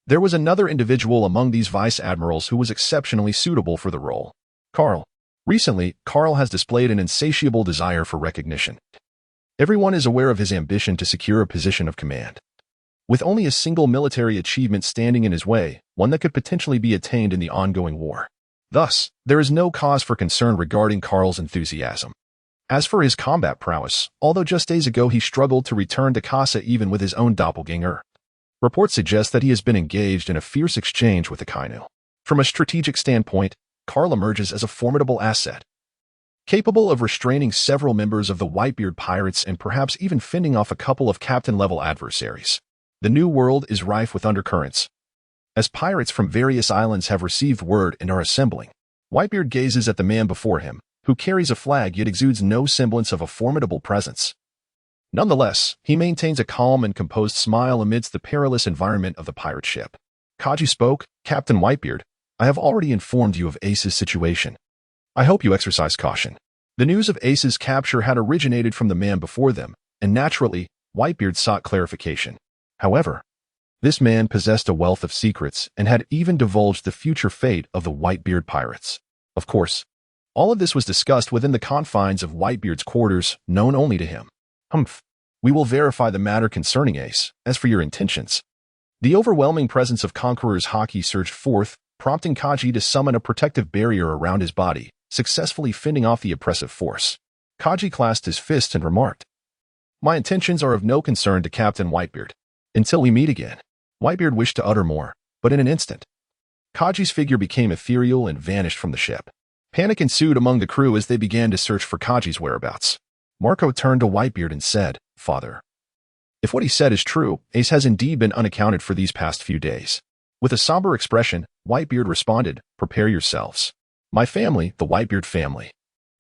there was another individual among these vice admirals who was exceptionally suitable for the role. Carl. Recently, Carl has displayed an insatiable desire for recognition. Everyone is aware of his ambition to secure a position of command, with only a single military achievement standing in his way, one that could potentially be attained in the ongoing war. Thus, there is no cause for concern regarding Carl's enthusiasm. As for his combat prowess, although just days ago he struggled to return to Kasa even with his own doppelganger, reports suggest that he has been engaged in a fierce exchange with Akainu. From a strategic standpoint, Carl emerges as a formidable asset, capable of restraining several members of the Whitebeard pirates and perhaps even fending off a couple of captain-level adversaries. The New World is rife with undercurrents, as pirates from various islands have received word and are assembling. Whitebeard gazes at the man before him, who carries a flag yet exudes no semblance of a formidable presence. Nonetheless, he maintains a calm and composed smile amidst the perilous environment of the pirate ship. Kaji spoke, "Captain Whitebeard, I have already informed you of Ace's situation. I hope you exercise caution." The news of Ace's capture had originated from the man before them, and naturally, Whitebeard sought clarification. However, this man possessed a wealth of secrets and had even divulged the future fate of the Whitebeard pirates. Of course, all of this was discussed within the confines of Whitebeard's quarters, known only to him. "Humph. We will verify the matter concerning Ace. As for your intentions." The overwhelming presence of Conqueror's haki surged forth, prompting Kaji to summon a protective barrier around his body, successfully fending off the oppressive force. Kaji clasped his fist and remarked, "My intentions are of no concern to Captain Whitebeard. Until we meet again." Whitebeard wished to utter more, but in an instant, Kaji's figure became ethereal and vanished from the ship. Panic ensued among the crew as they began to search for Kaji's whereabouts. Marco turned to Whitebeard and said, "Father, if what he said is true, Ace has indeed been unaccounted for these past few days." With a somber expression, Whitebeard responded, "Prepare yourselves. My family, the Whitebeard family,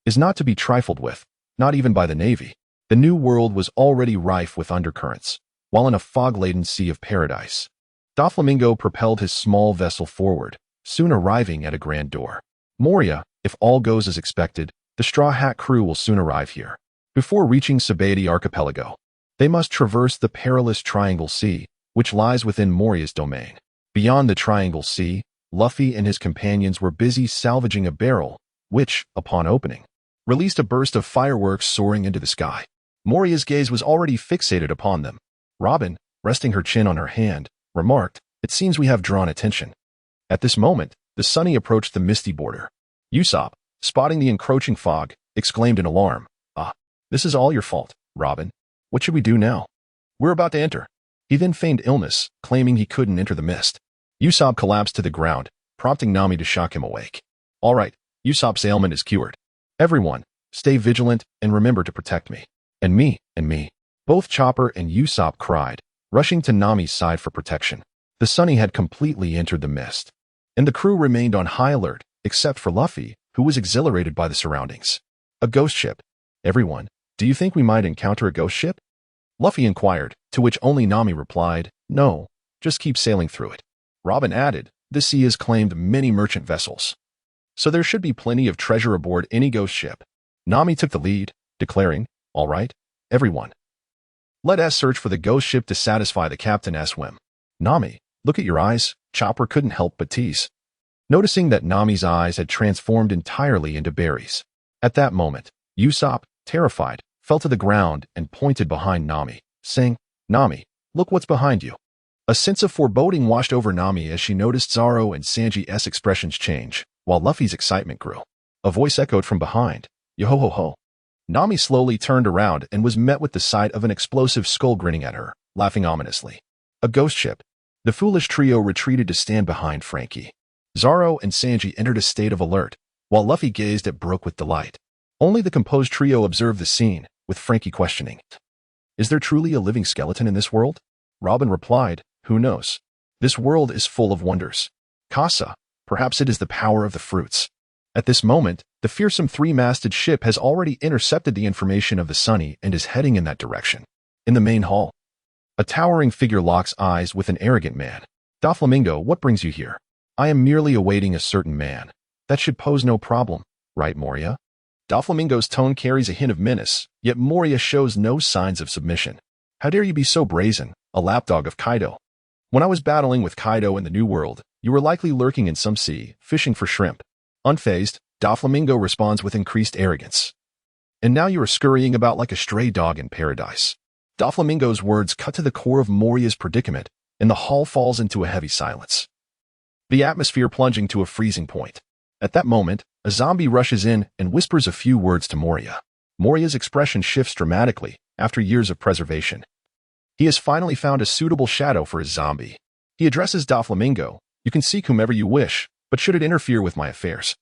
is not to be trifled with, not even by the Navy." The New World was already rife with undercurrents, while in a fog-laden sea of paradise. Doflamingo propelled his small vessel forward, soon arriving at a grand door. "Moria, if all goes as expected, the Straw Hat crew will soon arrive here." Before reaching Sabaody Archipelago, they must traverse the perilous Triangle Sea, which lies within Moria's domain. Beyond the Triangle Sea, Luffy and his companions were busy salvaging a barrel, which, upon opening, released a burst of fireworks soaring into the sky. Moria's gaze was already fixated upon them. Robin, resting her chin on her hand, remarked, "It seems we have drawn attention." At this moment, the Sunny approached the misty border. Usopp, spotting the encroaching fog, exclaimed in alarm, "Ah, this is all your fault, Robin. What should we do now? We're about to enter." He then feigned illness, claiming he couldn't enter the mist. Usopp collapsed to the ground, prompting Nami to shock him awake. "All right, Usopp's ailment is cured. Everyone, stay vigilant and remember to protect me. And me. Both Chopper and Usopp cried, rushing to Nami's side for protection. The Sunny had completely entered the mist, and the crew remained on high alert, except for Luffy, who was exhilarated by the surroundings. A ghost ship. Everyone, do you think we might encounter a ghost ship? Luffy inquired, to which only Nami replied, no, just keep sailing through it. Robin added, the sea has claimed many merchant vessels, so there should be plenty of treasure aboard any ghost ship. Nami took the lead, declaring, all right, everyone, let us search for the ghost ship to satisfy the captain's whim. Nami, look at your eyes, Chopper couldn't help but tease, noticing that Nami's eyes had transformed entirely into berries. At that moment, Usopp, terrified, fell to the ground and pointed behind Nami, saying, Nami, look what's behind you. A sense of foreboding washed over Nami as she noticed Zoro and Sanji's expressions change, while Luffy's excitement grew. A voice echoed from behind, yo-ho-ho-ho. Nami slowly turned around and was met with the sight of an explosive skull grinning at her, laughing ominously. A ghost ship. The foolish trio retreated to stand behind Frankie. Zoro and Sanji entered a state of alert, while Luffy gazed at Brook with delight. Only the composed trio observed the scene, with Frankie questioning, is there truly a living skeleton in this world? Robin replied, who knows? This world is full of wonders. Kasa, perhaps it is the power of the fruits. At this moment, the fearsome three-masted ship has already intercepted the information of the Sunny and is heading in that direction. In the main hall, a towering figure locks eyes with an arrogant man. Doflamingo, what brings you here? I am merely awaiting a certain man. That should pose no problem, right, Moria? Doflamingo's tone carries a hint of menace, yet Moria shows no signs of submission. How dare you be so brazen, a lapdog of Kaido? When I was battling with Kaido in the New World, you were likely lurking in some sea, fishing for shrimp. Unfazed, Doflamingo responds with increased arrogance. And now you are scurrying about like a stray dog in paradise. Doflamingo's words cut to the core of Moria's predicament, and the hall falls into a heavy silence, the atmosphere plunging to a freezing point. At that moment, a zombie rushes in and whispers a few words to Moria. Moria's expression shifts dramatically after years of preservation. He has finally found a suitable shadow for his zombie. He addresses Doflamingo, you can seek whomever you wish, but should it interfere with my affairs,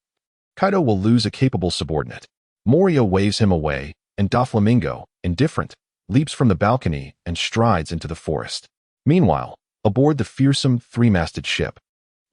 Kaido will lose a capable subordinate. Moria waves him away, and Doflamingo, indifferent, leaps from the balcony and strides into the forest. Meanwhile, aboard the fearsome three-masted ship,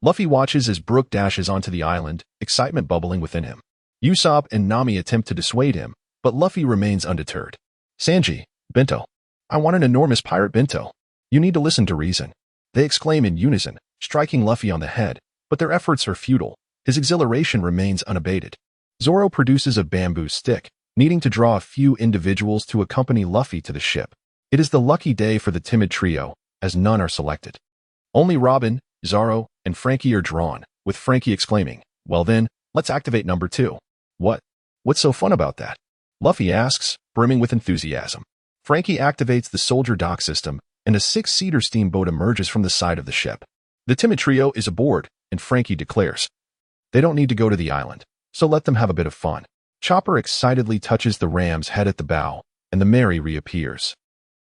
Luffy watches as Brook dashes onto the island, excitement bubbling within him. Usopp and Nami attempt to dissuade him, but Luffy remains undeterred. Sanji, Bento. I want an enormous pirate bento. You need to listen to reason. They exclaim in unison, striking Luffy on the head, but their efforts are futile. His exhilaration remains unabated. Zoro produces a bamboo stick, needing to draw a few individuals to accompany Luffy to the ship. It is the lucky day for the timid trio, as none are selected. Only Robin, Zoro, and Frankie are drawn, with Frankie exclaiming, well then, let's activate number 2. What's so fun about that? Luffy asks, brimming with enthusiasm. Frankie activates the soldier dock system, and a 6-seater steamboat emerges from the side of the ship. The timid trio is aboard, and Frankie declares, they don't need to go to the island, so let them have a bit of fun. Chopper excitedly touches the ram's head at the bow, and the Mary reappears,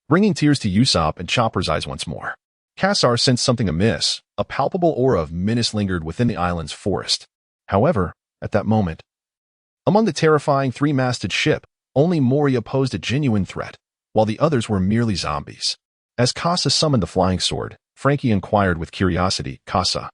bringing tears to Usopp and Chopper's eyes once more. Cassar sensed something amiss. A palpable aura of menace lingered within the island's forest. However, at that moment, among the terrifying three-masted ship, only Moria posed a genuine threat, while the others were merely zombies. As Kasa summoned the flying sword, Frankie inquired with curiosity, Kasa,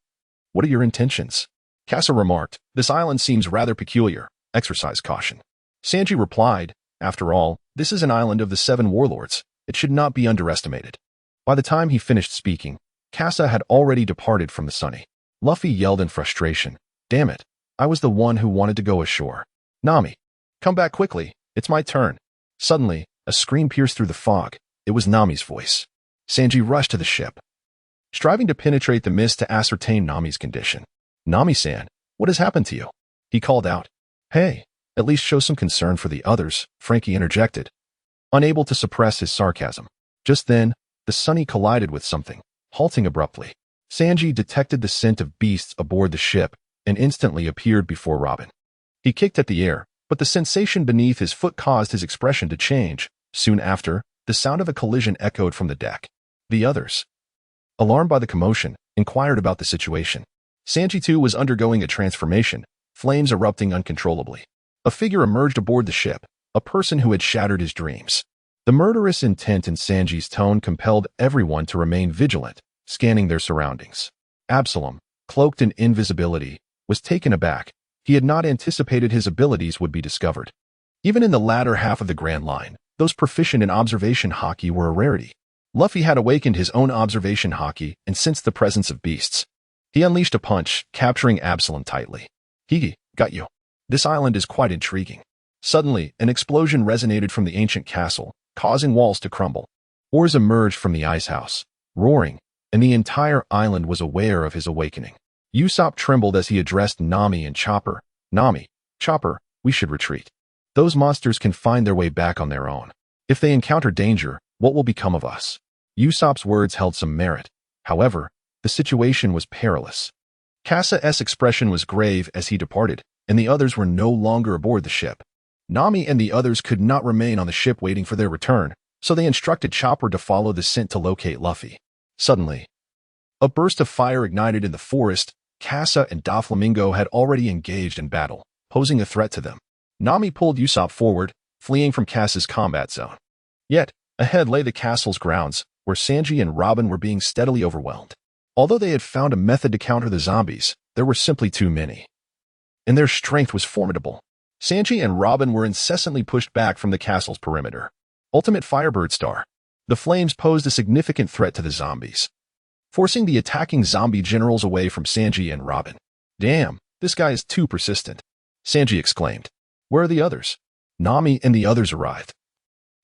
what are your intentions? Kasa remarked, this island seems rather peculiar. Exercise caution. Sanji replied, after all, this is an island of the 7 warlords. It should not be underestimated. By the time he finished speaking, Kasa had already departed from the Sunny. Luffy yelled in frustration, damn it, I was the one who wanted to go ashore. Nami, come back quickly, it's my turn. Suddenly, a scream pierced through the fog. It was Nami's voice. Sanji rushed to the ship, striving to penetrate the mist to ascertain Nami's condition. Nami-san, what has happened to you? He called out. Hey, at least show some concern for the others, Frankie interjected, unable to suppress his sarcasm. Just then, the Sunny collided with something, halting abruptly. Sanji detected the scent of beasts aboard the ship and instantly appeared before Robin. He kicked at the air, but the sensation beneath his foot caused his expression to change. Soon after, the sound of a collision echoed from the deck. The others, alarmed by the commotion, inquired about the situation. Sanji too was undergoing a transformation, flames erupting uncontrollably. A figure emerged aboard the ship, a person who had shattered his dreams. The murderous intent in Sanji's tone compelled everyone to remain vigilant, scanning their surroundings. Absalom, cloaked in invisibility, was taken aback. He had not anticipated his abilities would be discovered. Even in the latter half of the Grand Line, those proficient in observation haki were a rarity. Luffy had awakened his own observation haki and sensed the presence of beasts. He unleashed a punch, capturing Absalom tightly. "He got you. This island is quite intriguing." Suddenly, an explosion resonated from the ancient castle, causing walls to crumble. Oars emerged from the ice house, roaring, and the entire island was aware of his awakening. Usopp trembled as he addressed Nami and Chopper. "Nami, Chopper, we should retreat. Those monsters can find their way back on their own. If they encounter danger, what will become of us?" Usopp's words held some merit. However, the situation was perilous. Kasa's expression was grave as he departed, and the others were no longer aboard the ship. Nami and the others could not remain on the ship waiting for their return, so they instructed Chopper to follow the scent to locate Luffy. Suddenly, a burst of fire ignited in the forest. Kasa and Doflamingo had already engaged in battle, posing a threat to them. Nami pulled Usopp forward, fleeing from Kasa's combat zone. Yet, ahead lay the castle's grounds, where Sanji and Robin were being steadily overwhelmed. Although they had found a method to counter the zombies, there were simply too many. And their strength was formidable. Sanji and Robin were incessantly pushed back from the castle's perimeter. Ultimate Firebird Star. The flames posed a significant threat to the zombies, forcing the attacking zombie generals away from Sanji and Robin. "Damn, this guy is too persistent," Sanji exclaimed. "Where are the others?" Nami and the others arrived,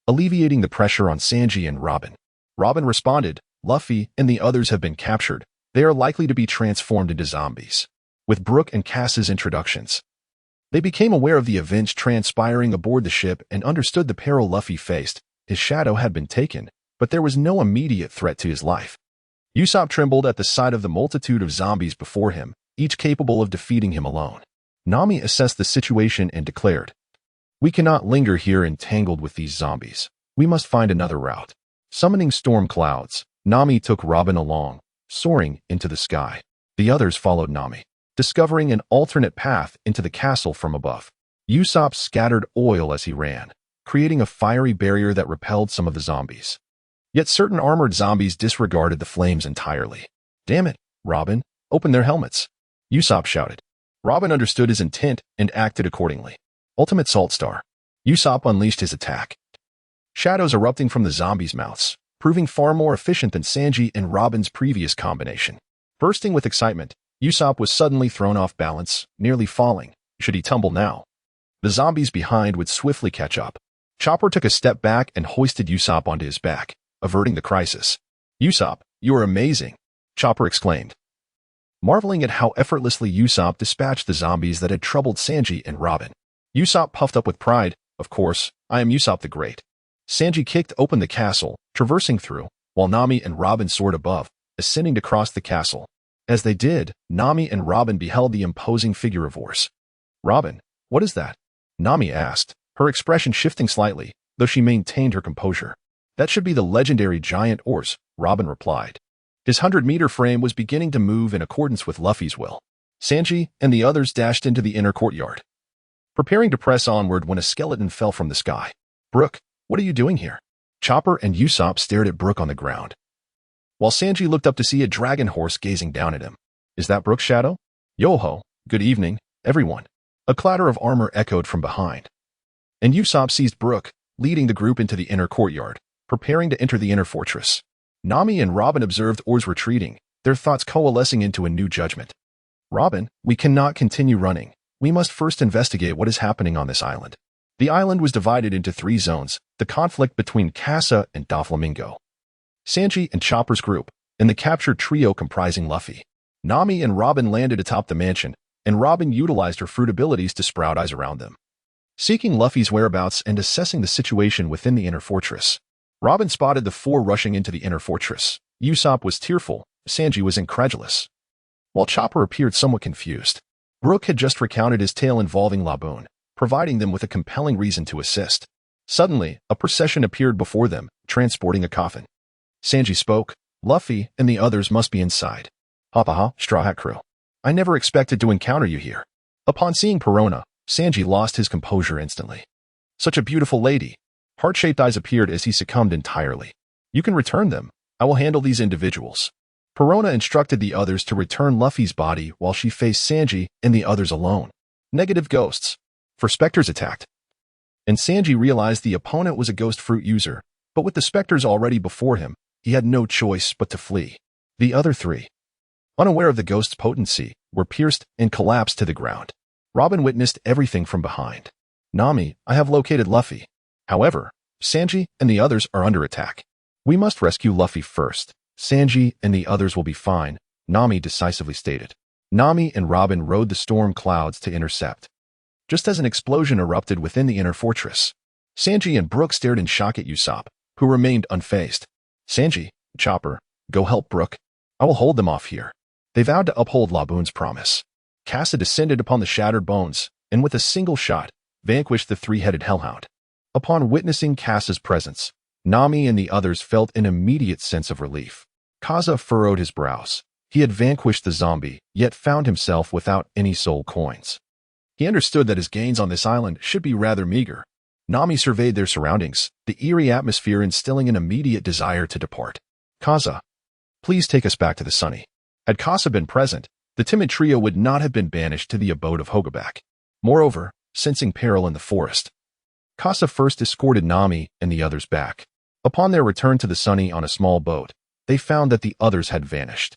alleviating the pressure on Sanji and Robin. Robin responded, "Luffy and the others have been captured. They are likely to be transformed into zombies." With Brook and Cass's introductions, they became aware of the events transpiring aboard the ship and understood the peril Luffy faced. His shadow had been taken, but there was no immediate threat to his life. Usopp trembled at the sight of the multitude of zombies before him, each capable of defeating him alone. Nami assessed the situation and declared, "We cannot linger here entangled with these zombies. We must find another route." Summoning storm clouds, Nami took Robin along, soaring into the sky. The others followed Nami, discovering an alternate path into the castle from above. Usopp scattered oil as he ran, creating a fiery barrier that repelled some of the zombies. Yet certain armored zombies disregarded the flames entirely. "Damn it, Robin, open their helmets," Usopp shouted. Robin understood his intent and acted accordingly. Ultimate Salt Star. Usopp unleashed his attack, shadows erupting from the zombies' mouths, proving far more efficient than Sanji and Robin's previous combination. Bursting with excitement, Usopp was suddenly thrown off balance, nearly falling. Should he tumble now, the zombies behind would swiftly catch up. Chopper took a step back and hoisted Usopp onto his back, averting the crisis. "Usopp, you are amazing," Chopper exclaimed, marveling at how effortlessly Usopp dispatched the zombies that had troubled Sanji and Robin. Usopp puffed up with pride. "Of course, I am Usopp the Great." Sanji kicked open the castle, traversing through, while Nami and Robin soared above, ascending to cross the castle. As they did, Nami and Robin beheld the imposing figure of Ors. "Robin, what is that?" Nami asked, her expression shifting slightly, though she maintained her composure. "That should be the legendary giant Ors," Robin replied. His 100-meter frame was beginning to move in accordance with Luffy's will. Sanji and the others dashed into the inner courtyard, preparing to press onward when a skeleton fell from the sky. "Brook, what are you doing here?" Chopper and Usopp stared at Brook on the ground, while Sanji looked up to see a dragon horse gazing down at him. "Is that Brook's shadow?" "Yo-ho, good evening, everyone." A clatter of armor echoed from behind, and Usopp seized Brook, leading the group into the inner courtyard, preparing to enter the inner fortress. Nami and Robin observed Ors retreating, their thoughts coalescing into a new judgment. "Robin, we cannot continue running. We must first investigate what is happening on this island." The island was divided into 3 zones, the conflict between Kasa and Doflamingo, Sanji and Chopper's group, and the captured trio comprising Luffy. Nami and Robin landed atop the mansion, and Robin utilized her fruit abilities to sprout eyes around them, seeking Luffy's whereabouts and assessing the situation within the inner fortress. Robin spotted the 4 rushing into the inner fortress. Usopp was tearful, Sanji was incredulous, while Chopper appeared somewhat confused. Brook had just recounted his tale involving Laboon, providing them with a compelling reason to assist. Suddenly, a procession appeared before them, transporting a coffin. Sanji spoke, "Luffy and the others must be inside." "Ha, Straw Hat Crew. I never expected to encounter you here." Upon seeing Perona, Sanji lost his composure instantly. "Such a beautiful lady. Heart-shaped eyes appeared as he succumbed entirely. You can return them. I will handle these individuals. Perona instructed the others to return Luffy's body while she faced Sanji and the others alone. Negative ghosts. For specters attacked. And Sanji realized the opponent was a ghost fruit user, but with the specters already before him, he had no choice but to flee. The other three, unaware of the ghost's potency, were pierced and collapsed to the ground. Robin witnessed everything from behind. Nami, I have located Luffy. However, Sanji and the others are under attack. We must rescue Luffy first. Sanji and the others will be fine, Nami decisively stated. Nami and Robin rode the storm clouds to intercept. Just as an explosion erupted within the inner fortress, Sanji and Brook stared in shock at Usopp, who remained unfazed. Sanji, Chopper, go help Brook. I will hold them off here. They vowed to uphold Laboon's promise. Kasa descended upon the shattered bones, and with a single shot, vanquished the three-headed hellhound. Upon witnessing Kasa's presence, Nami and the others felt an immediate sense of relief. Kasa furrowed his brows. He had vanquished the zombie, yet found himself without any soul coins. He understood that his gains on this island should be rather meager. Nami surveyed their surroundings, the eerie atmosphere instilling an immediate desire to depart. Kasa, please take us back to the Sunny. Had Kasa been present, the timid trio would not have been banished to the abode of Hogaback. Moreover, sensing peril in the forest, Kasa first escorted Nami and the others back. Upon their return to the Sunny on a small boat, they found that the others had vanished.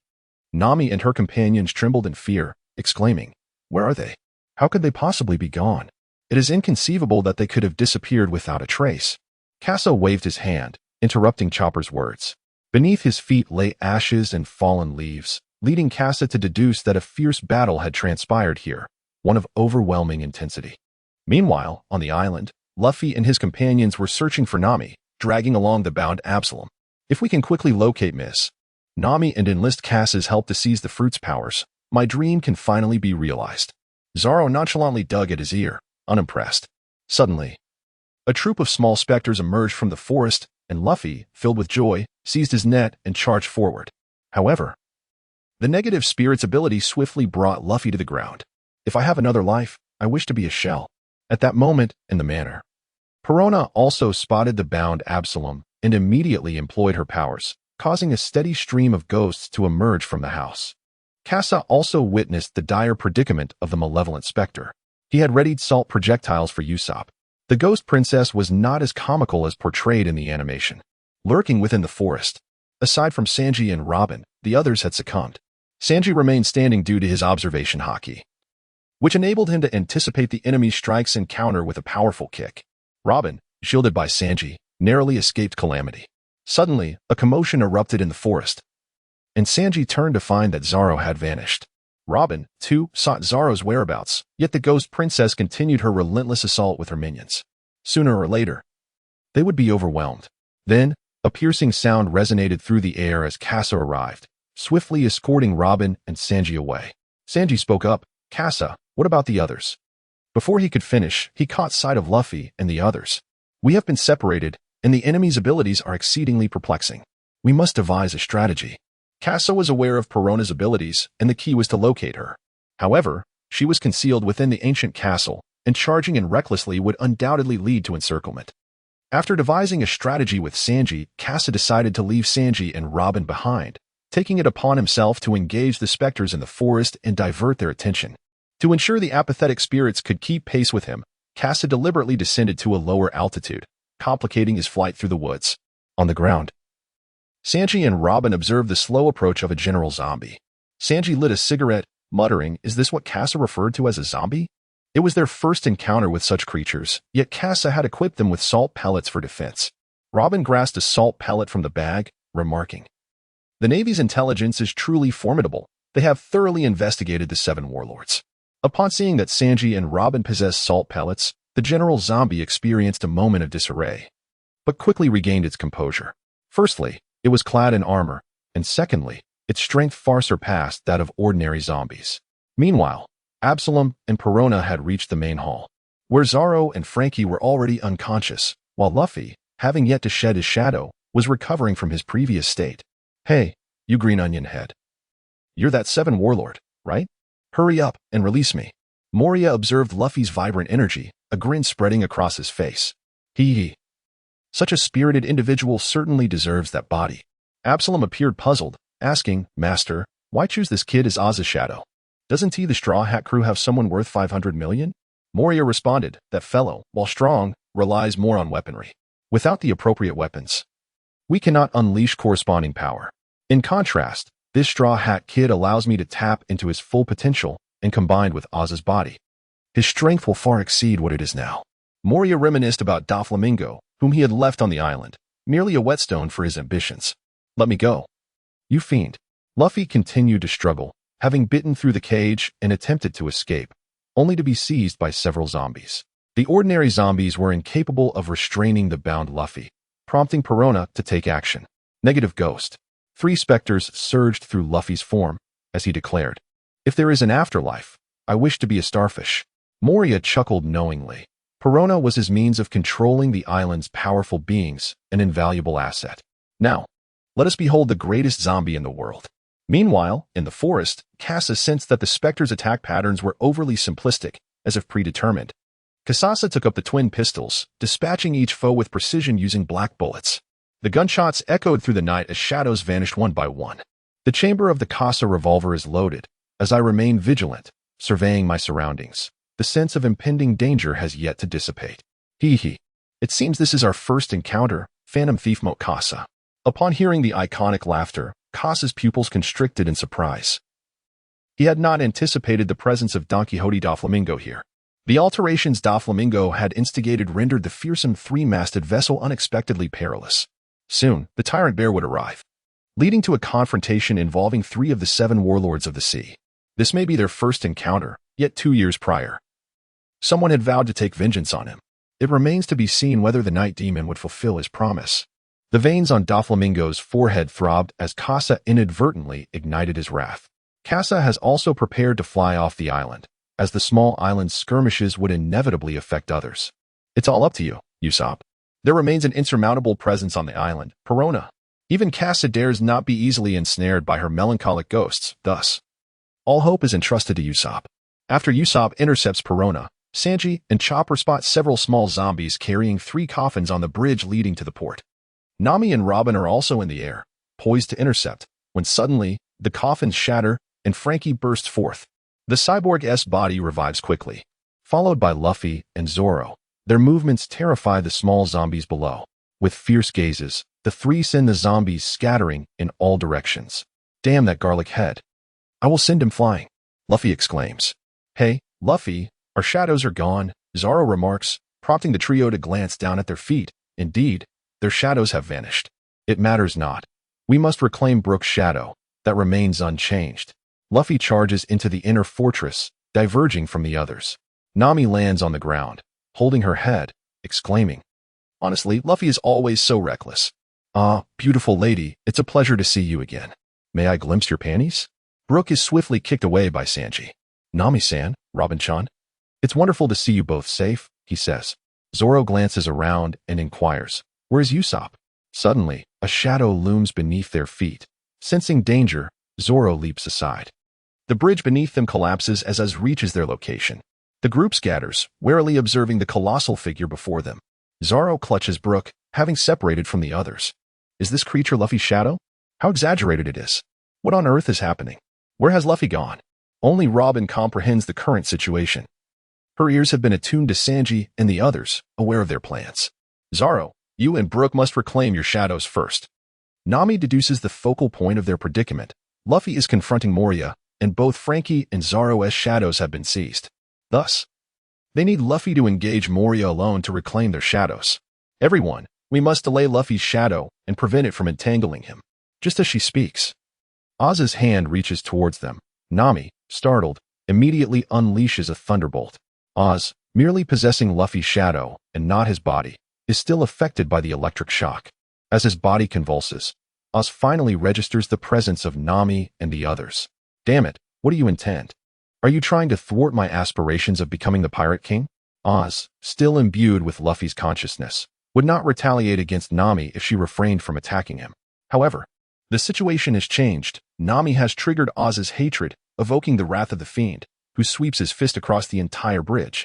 Nami and her companions trembled in fear, exclaiming, "Where are they? How could they possibly be gone? It is inconceivable that they could have disappeared without a trace." Kasa waved his hand, interrupting Chopper's words. Beneath his feet lay ashes and fallen leaves, leading Kasa to deduce that a fierce battle had transpired here, one of overwhelming intensity. Meanwhile, on the island, Luffy and his companions were searching for Nami, dragging along the bound Absalom. If we can quickly locate Miss Nami and enlist Kasa's help to seize the fruit's powers, my dream can finally be realized. Zoro nonchalantly dug at his ear, unimpressed. Suddenly, a troop of small specters emerged from the forest, and Luffy, filled with joy, seized his net and charged forward. However, the negative spirit's ability swiftly brought Luffy to the ground. If I have another life, I wish to be a shell. At that moment, in the manner, Perona also spotted the bound Absalom and immediately employed her powers, causing a steady stream of ghosts to emerge from the house. Kasa also witnessed the dire predicament of the malevolent specter. He had readied salt projectiles for Usopp. The ghost princess was not as comical as portrayed in the animation. Lurking within the forest, aside from Sanji and Robin, the others had succumbed. Sanji remained standing due to his observation haki, which enabled him to anticipate the enemy's strikes and counter with a powerful kick. Robin, shielded by Sanji, narrowly escaped calamity. Suddenly, a commotion erupted in the forest, and Sanji turned to find that Zoro had vanished. Robin, too, sought Zoro's whereabouts, yet the ghost princess continued her relentless assault with her minions. Sooner or later, they would be overwhelmed. Then, a piercing sound resonated through the air as Kasa arrived, swiftly escorting Robin and Sanji away. Sanji spoke up, "Kasa, what about the others?" Before he could finish, he caught sight of Luffy and the others. "We have been separated, and the enemy's abilities are exceedingly perplexing. We must devise a strategy." Kasa was aware of Perona's abilities, and the key was to locate her. However, she was concealed within the ancient castle, and charging in recklessly would undoubtedly lead to encirclement. After devising a strategy with Sanji, Kasa decided to leave Sanji and Robin behind, taking it upon himself to engage the specters in the forest and divert their attention. To ensure the apathetic spirits could keep pace with him, Kasa deliberately descended to a lower altitude, complicating his flight through the woods. On the ground, Sanji and Robin observed the slow approach of a general zombie. Sanji lit a cigarette, muttering, "Is this what Kasa referred to as a zombie?" It was their first encounter with such creatures, yet Kasa had equipped them with salt pellets for defense. Robin grasped a salt pellet from the bag, remarking, "The Navy's intelligence is truly formidable. They have thoroughly investigated the 7 warlords." Upon seeing that Sanji and Robin possessed salt pellets, the general zombie experienced a moment of disarray, but quickly regained its composure. Firstly, it was clad in armor, and secondly, its strength far surpassed that of ordinary zombies. Meanwhile, Absalom and Perona had reached the main hall, where Zoro and Frankie were already unconscious, while Luffy, having yet to shed his shadow, was recovering from his previous state. "Hey, you green onion head. You're that 7 warlord, right? Hurry up and release me." Moria observed Luffy's vibrant energy, a grin spreading across his face. Hee hee. Such a spirited individual certainly deserves that body. Absalom appeared puzzled, asking, Master, why choose this kid as Oz's shadow? Doesn't he, the Straw Hat crew, have someone worth 500 million? Moria responded, that fellow, while strong, relies more on weaponry. Without the appropriate weapons, we cannot unleash corresponding power. In contrast, this Straw Hat kid allows me to tap into his full potential, and combined with Oz's body, his strength will far exceed what it is now. Moria reminisced about Doflamingo, whom he had left on the island, merely a whetstone for his ambitions. Let me go. You fiend. Luffy continued to struggle, having bitten through the cage and attempted to escape, only to be seized by several zombies. The ordinary zombies were incapable of restraining the bound Luffy, prompting Perona to take action. Negative Ghost. 3 specters surged through Luffy's form, as he declared, If there is an afterlife, I wish to be a starfish. Moria chuckled knowingly. Perona was his means of controlling the island's powerful beings, an invaluable asset. Now, let us behold the greatest zombie in the world. Meanwhile, in the forest, Kasa sensed that the specters' attack patterns were overly simplistic, as if predetermined. Kasa took up the twin pistols, dispatching each foe with precision using black bullets. The gunshots echoed through the night as shadows vanished one by one. The chamber of the Kasa revolver is loaded. As I remain vigilant, surveying my surroundings, the sense of impending danger has yet to dissipate. Hee. It seems this is our first encounter, Phantom Vinsmoke Kasa. Upon hearing the iconic laughter, Kasa's pupils constricted in surprise. He had not anticipated the presence of Don Quixote Doflamingo here. The alterations Doflamingo had instigated rendered the fearsome 3-masted vessel unexpectedly perilous. Soon, the tyrant bear would arrive, leading to a confrontation involving 3 of the 7 warlords of the sea. This may be their first encounter, yet 2 years prior, someone had vowed to take vengeance on him. It remains to be seen whether the Night Demon would fulfill his promise. The veins on Doflamingo's forehead throbbed as Kasa inadvertently ignited his wrath. Kasa has also prepared to fly off the island, as the small island's skirmishes would inevitably affect others. It's all up to you, Usopp. There remains an insurmountable presence on the island, Perona. Even Kasa dares not be easily ensnared by her melancholic ghosts, thus, all hope is entrusted to Usopp. After Usopp intercepts Perona, Sanji and Chopper spot several small zombies carrying 3 coffins on the bridge leading to the port. Nami and Robin are also in the air, poised to intercept, when suddenly, the coffins shatter and Frankie bursts forth. The cyborg's body revives quickly, followed by Luffy and Zoro. Their movements terrify the small zombies below. With fierce gazes, the 3 send the zombies scattering in all directions. Damn that garlic head. I will send him flying, Luffy exclaims. Hey, Luffy, our shadows are gone, Zoro remarks, prompting the trio to glance down at their feet. Indeed, their shadows have vanished. It matters not. We must reclaim Brook's shadow, that remains unchanged. Luffy charges into the inner fortress, diverging from the others. Nami lands on the ground, holding her head, exclaiming, Honestly, Luffy is always so reckless. Ah, beautiful lady, it's a pleasure to see you again. May I glimpse your panties? Brook is swiftly kicked away by Sanji. Nami-san, Robin-chan. It's wonderful to see you both safe, he says. Zoro glances around and inquires, Where's Usopp? Suddenly, a shadow looms beneath their feet. Sensing danger, Zoro leaps aside. The bridge beneath them collapses as Uz reaches their location. The group scatters, warily observing the colossal figure before them. Zoro clutches Brook, having separated from the others. Is this creature Luffy's shadow? How exaggerated it is. What on earth is happening? Where has Luffy gone? Only Robin comprehends the current situation. Her ears have been attuned to Sanji and the others, aware of their plans. Zoro, you and Brook must reclaim your shadows first. Nami deduces the focal point of their predicament. Luffy is confronting Moria, and both Frankie and Zoro's shadows have been seized. Thus, they need Luffy to engage Moria alone to reclaim their shadows. Everyone, we must delay Luffy's shadow and prevent it from entangling him. Just as she speaks, Oz's hand reaches towards them. Nami, startled, immediately unleashes a thunderbolt. Oz, merely possessing Luffy's shadow and not his body, is still affected by the electric shock. As his body convulses, Oz finally registers the presence of Nami and the others. Damn it, what do you intend? Are you trying to thwart my aspirations of becoming the Pirate King? Oz, still imbued with Luffy's consciousness, would not retaliate against Nami if she refrained from attacking him. However, the situation has changed. Nami has triggered Oz's hatred, evoking the wrath of the fiend, who sweeps his fist across the entire bridge.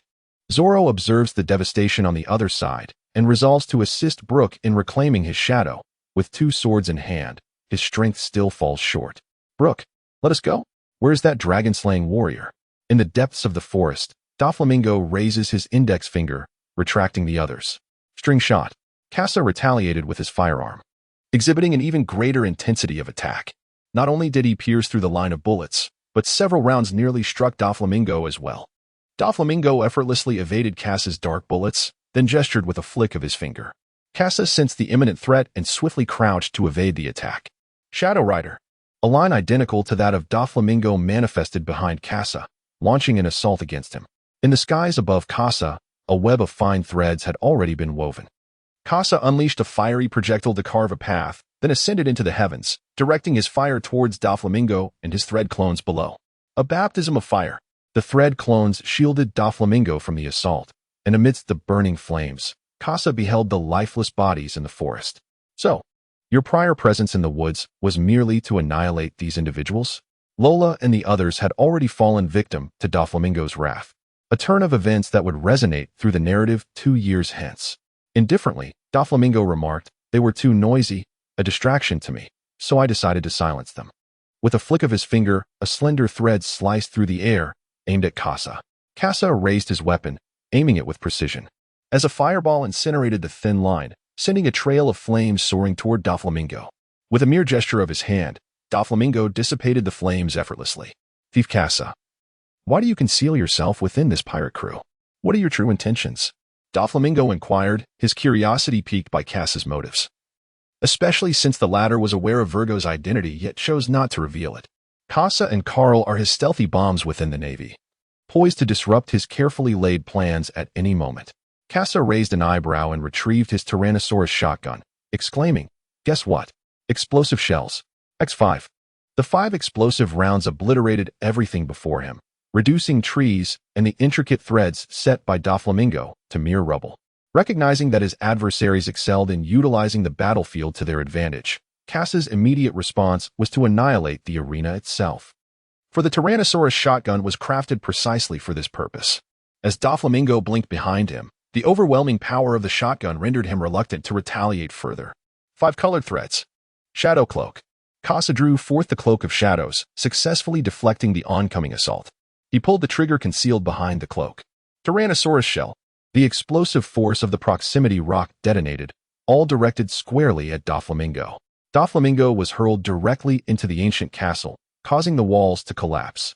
Zoro observes the devastation on the other side, and resolves to assist Brook in reclaiming his shadow. With 2 swords in hand, his strength still falls short. Brook, let us go. Where's that dragon-slaying warrior? In the depths of the forest, Doflamingo raises his index finger, retracting the others. String shot. Kasa retaliated with his firearm, exhibiting an even greater intensity of attack. Not only did he pierce through the line of bullets, but several rounds nearly struck Doflamingo as well. Doflamingo effortlessly evaded Kasa's dark bullets, then gestured with a flick of his finger. Kasa sensed the imminent threat and swiftly crouched to evade the attack. Shadow Rider. A line identical to that of Doflamingo manifested behind Kasa, launching an assault against him. In the skies above Kasa, a web of fine threads had already been woven. Kasa unleashed a fiery projectile to carve a path, then ascended into the heavens, directing his fire towards Doflamingo and his thread clones below. A baptism of fire. The thread clones shielded Doflamingo from the assault, and amidst the burning flames, Kasa beheld the lifeless bodies in the forest. So, your prior presence in the woods was merely to annihilate these individuals? Lola and the others had already fallen victim to Doflamingo's wrath, a turn of events that would resonate through the narrative 2 years hence. Indifferently, Doflamingo remarked, they were too noisy, a distraction to me, so I decided to silence them. With a flick of his finger, a slender thread sliced through the air, aimed at Kasa. Kasa raised his weapon, aiming it with precision. As a fireball incinerated the thin line, sending a trail of flames soaring toward Doflamingo. With a mere gesture of his hand, Doflamingo dissipated the flames effortlessly. Thief Kasa. Why do you conceal yourself within this pirate crew? What are your true intentions? Doflamingo inquired, his curiosity piqued by Kasa's motives. Especially since the latter was aware of Virgo's identity yet chose not to reveal it. Kasa and Carl are his stealthy bombs within the Navy, poised to disrupt his carefully laid plans at any moment. Kasa raised an eyebrow and retrieved his Tyrannosaurus shotgun, exclaiming, guess what? Explosive shells. X5. The 5 explosive rounds obliterated everything before him, reducing trees and the intricate threads set by Doflamingo to mere rubble. Recognizing that his adversaries excelled in utilizing the battlefield to their advantage, Kasa's immediate response was to annihilate the arena itself. For the Tyrannosaurus shotgun was crafted precisely for this purpose. As Doflamingo blinked behind him, the overwhelming power of the shotgun rendered him reluctant to retaliate further. 5 colored threads. Shadow Cloak. Kasa drew forth the Cloak of Shadows, successfully deflecting the oncoming assault. He pulled the trigger concealed behind the cloak. Tyrannosaurus Shell. The explosive force of the proximity rock detonated, all directed squarely at Doflamingo. Doflamingo was hurled directly into the ancient castle, causing the walls to collapse.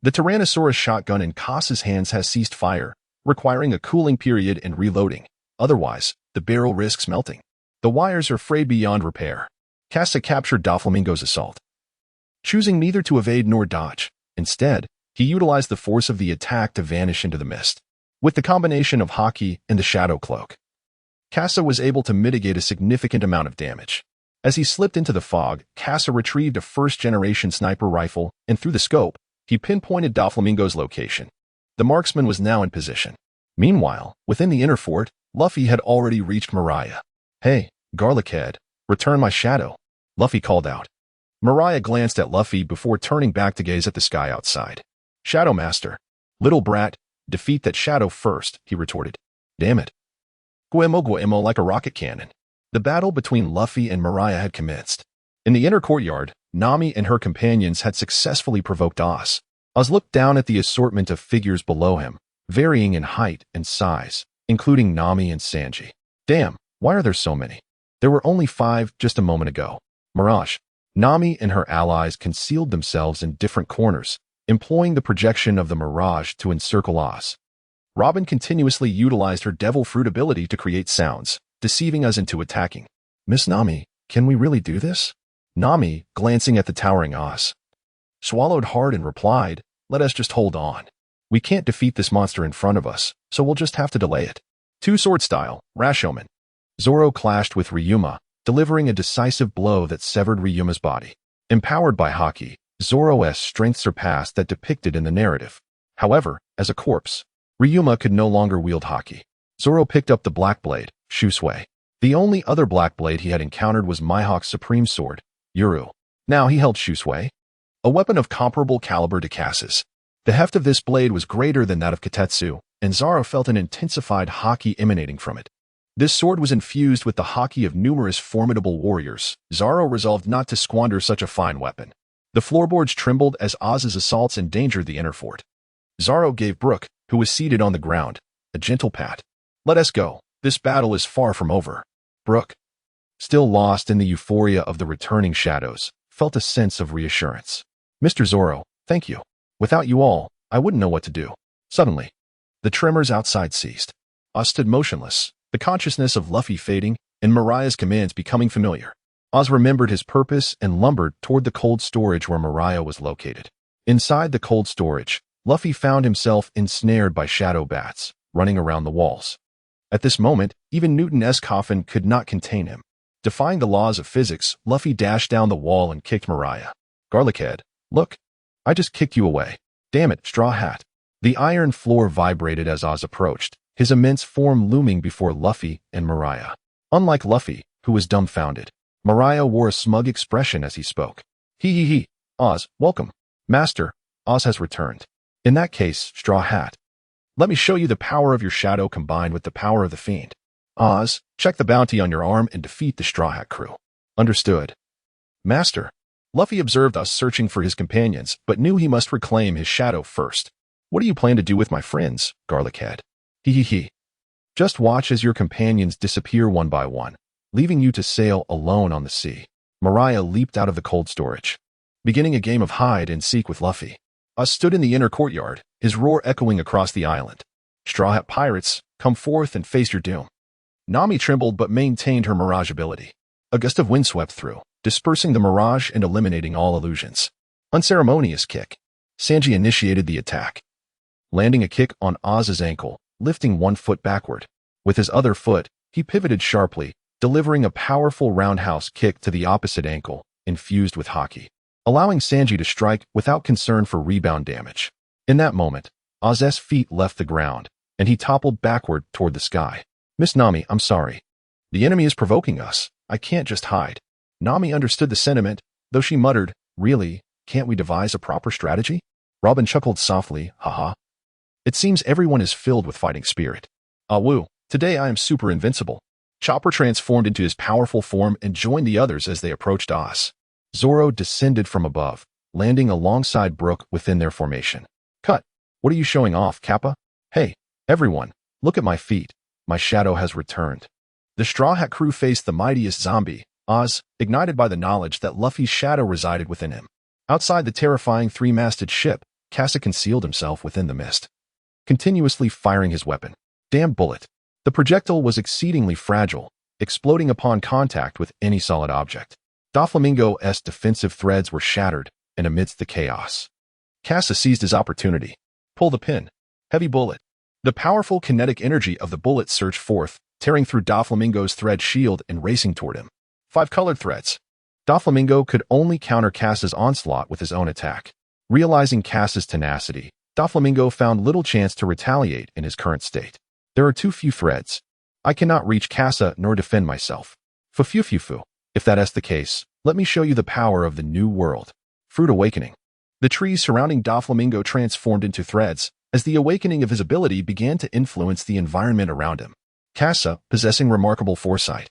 The Tyrannosaurus shotgun in Kasa's hands has ceased fire, requiring a cooling period and reloading. Otherwise, the barrel risks melting. The wires are frayed beyond repair. Kasa captured Doflamingo's assault, choosing neither to evade nor dodge. Instead, he utilized the force of the attack to vanish into the mist. With the combination of Haki and the Shadow Cloak, Kasa was able to mitigate a significant amount of damage. As he slipped into the fog, Kasa retrieved a first-generation sniper rifle, and through the scope, he pinpointed Doflamingo's location. The marksman was now in position. Meanwhile, within the inner fort, Luffy had already reached Mariah. Hey, Garlic Head, return my shadow, Luffy called out. Mariah glanced at Luffy before turning back to gaze at the sky outside. Shadow Master. Little brat, defeat that shadow first, he retorted. Damn it. Guemo like a rocket cannon. The battle between Luffy and Mariah had commenced. In the inner courtyard, Nami and her companions had successfully provoked Oz. Oz looked down at the assortment of figures below him, varying in height and size, including Nami and Sanji. Damn, why are there so many? There were only 5 just a moment ago. Mirage. Nami and her allies concealed themselves in different corners, employing the projection of the mirage to encircle Oz. Robin continuously utilized her devil fruit ability to create sounds, deceiving us into attacking. Miss Nami, can we really do this? Nami, glancing at the towering Oz, swallowed hard and replied, let us just hold on. We can't defeat this monster in front of us, so we'll just have to delay it. Two-sword style, Rashomon. Zoro clashed with Ryuma, delivering a decisive blow that severed Ryuma's body. Empowered by Haki, Zoro's strength surpassed that depicted in the narrative. However, as a corpse, Ryuma could no longer wield Haki. Zoro picked up the black blade, Shusui. The only other black blade he had encountered was Mihawk's supreme sword, Yuru. Now he held Shusui, a weapon of comparable caliber to Kasa's. The heft of this blade was greater than that of Katetsu, and Zoro felt an intensified Haki emanating from it. This sword was infused with the haki of numerous formidable warriors. Zoro resolved not to squander such a fine weapon. The floorboards trembled as Oz's assaults endangered the inner fort. Zoro gave Brook, who was seated on the ground, a gentle pat. "Let us go. This battle is far from over." Brook, still lost in the euphoria of the returning shadows, felt a sense of reassurance. "Mr. Zoro, thank you. Without you all, I wouldn't know what to do." Suddenly, the tremors outside ceased. Oz stood motionless, the consciousness of Luffy fading and Mariah's commands becoming familiar. Oz remembered his purpose and lumbered toward the cold storage where Mariah was located. Inside the cold storage, Luffy found himself ensnared by shadow bats, running around the walls. At this moment, even Newton-S coffin could not contain him. Defying the laws of physics, Luffy dashed down the wall and kicked Mariah. "Garlichead, look. I just kicked you away. Damn it, Straw Hat." The iron floor vibrated as Oz approached, his immense form looming before Luffy and Mariah. Unlike Luffy, who was dumbfounded, Mariah wore a smug expression as he spoke. "He. Oz, welcome. Master, Oz has returned. In that case, Straw Hat, let me show you the power of your shadow combined with the power of the fiend. Oz, check the bounty on your arm and defeat the Straw Hat crew." "Understood." "Master." Luffy observed Oz searching for his companions, but knew he must reclaim his shadow first. "What do you plan to do with my friends, Garlichead?" He. "Just watch as your companions disappear one by one, leaving you to sail alone on the sea." Mariah leaped out of the cold storage, beginning a game of hide and seek with Luffy. Oz stood in the inner courtyard, his roar echoing across the island. "Straw Hat pirates, come forth and face your doom." Nami trembled but maintained her mirage ability. A gust of wind swept through, dispersing the mirage and eliminating all illusions. Unceremonious kick. Sanji initiated the attack, landing a kick on Oz's ankle, lifting one foot backward. With his other foot, he pivoted sharply, delivering a powerful roundhouse kick to the opposite ankle, infused with haki, allowing Sanji to strike without concern for rebound damage. In that moment, Oz's feet left the ground, and he toppled backward toward the sky. "Miss Nami, I'm sorry. The enemy is provoking us. I can't just hide." Nami understood the sentiment, though she muttered, "Really, can't we devise a proper strategy?" Robin chuckled softly, "Haha. It seems everyone is filled with fighting spirit. Ah woo, today I am super invincible." Chopper transformed into his powerful form and joined the others as they approached Oz. Zoro descended from above, landing alongside Brook within their formation. "Cut. What are you showing off, Kappa? Hey, everyone, look at my feet. My shadow has returned." The Straw Hat crew faced the mightiest zombie, Oz, ignited by the knowledge that Luffy's shadow resided within him. Outside the terrifying three-masted ship, Kasa concealed himself within the mist, continuously firing his weapon. Damn bullet. The projectile was exceedingly fragile, exploding upon contact with any solid object. Doflamingo's defensive threads were shattered, and amidst the chaos, Kasa seized his opportunity. Pull the pin. Heavy bullet. The powerful kinetic energy of the bullet surged forth, tearing through Doflamingo's thread shield and racing toward him. 5 colored threads. Doflamingo could only counter Kasa's onslaught with his own attack. Realizing Kasa's tenacity, Doflamingo found little chance to retaliate in his current state. "There are too few threads. I cannot reach Kasa nor defend myself. Fufufufu. If that is the case, let me show you the power of the new world." Fruit awakening. The trees surrounding Doflamingo transformed into threads, as the awakening of his ability began to influence the environment around him. Kasa, possessing remarkable foresight,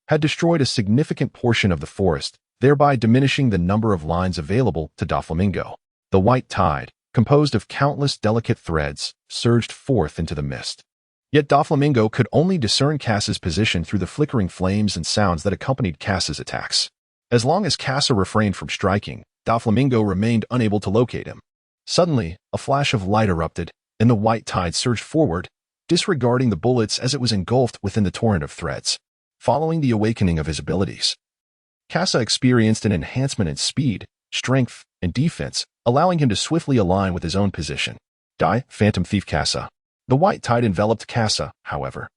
had destroyed a significant portion of the forest, thereby diminishing the number of lines available to Doflamingo. The white tide, composed of countless delicate threads, surged forth into the mist. Yet Doflamingo could only discern Kasa's position through the flickering flames and sounds that accompanied Kasa's attacks. As long as Kasa refrained from striking, Doflamingo remained unable to locate him. Suddenly, a flash of light erupted, and the white tide surged forward, disregarding the bullets as it was engulfed within the torrent of threads. Following the awakening of his abilities, Kasa experienced an enhancement in speed, strength, and defense, allowing him to swiftly align with his own position. Die, Phantom Thief Kasa. The white tide enveloped Kasa, however.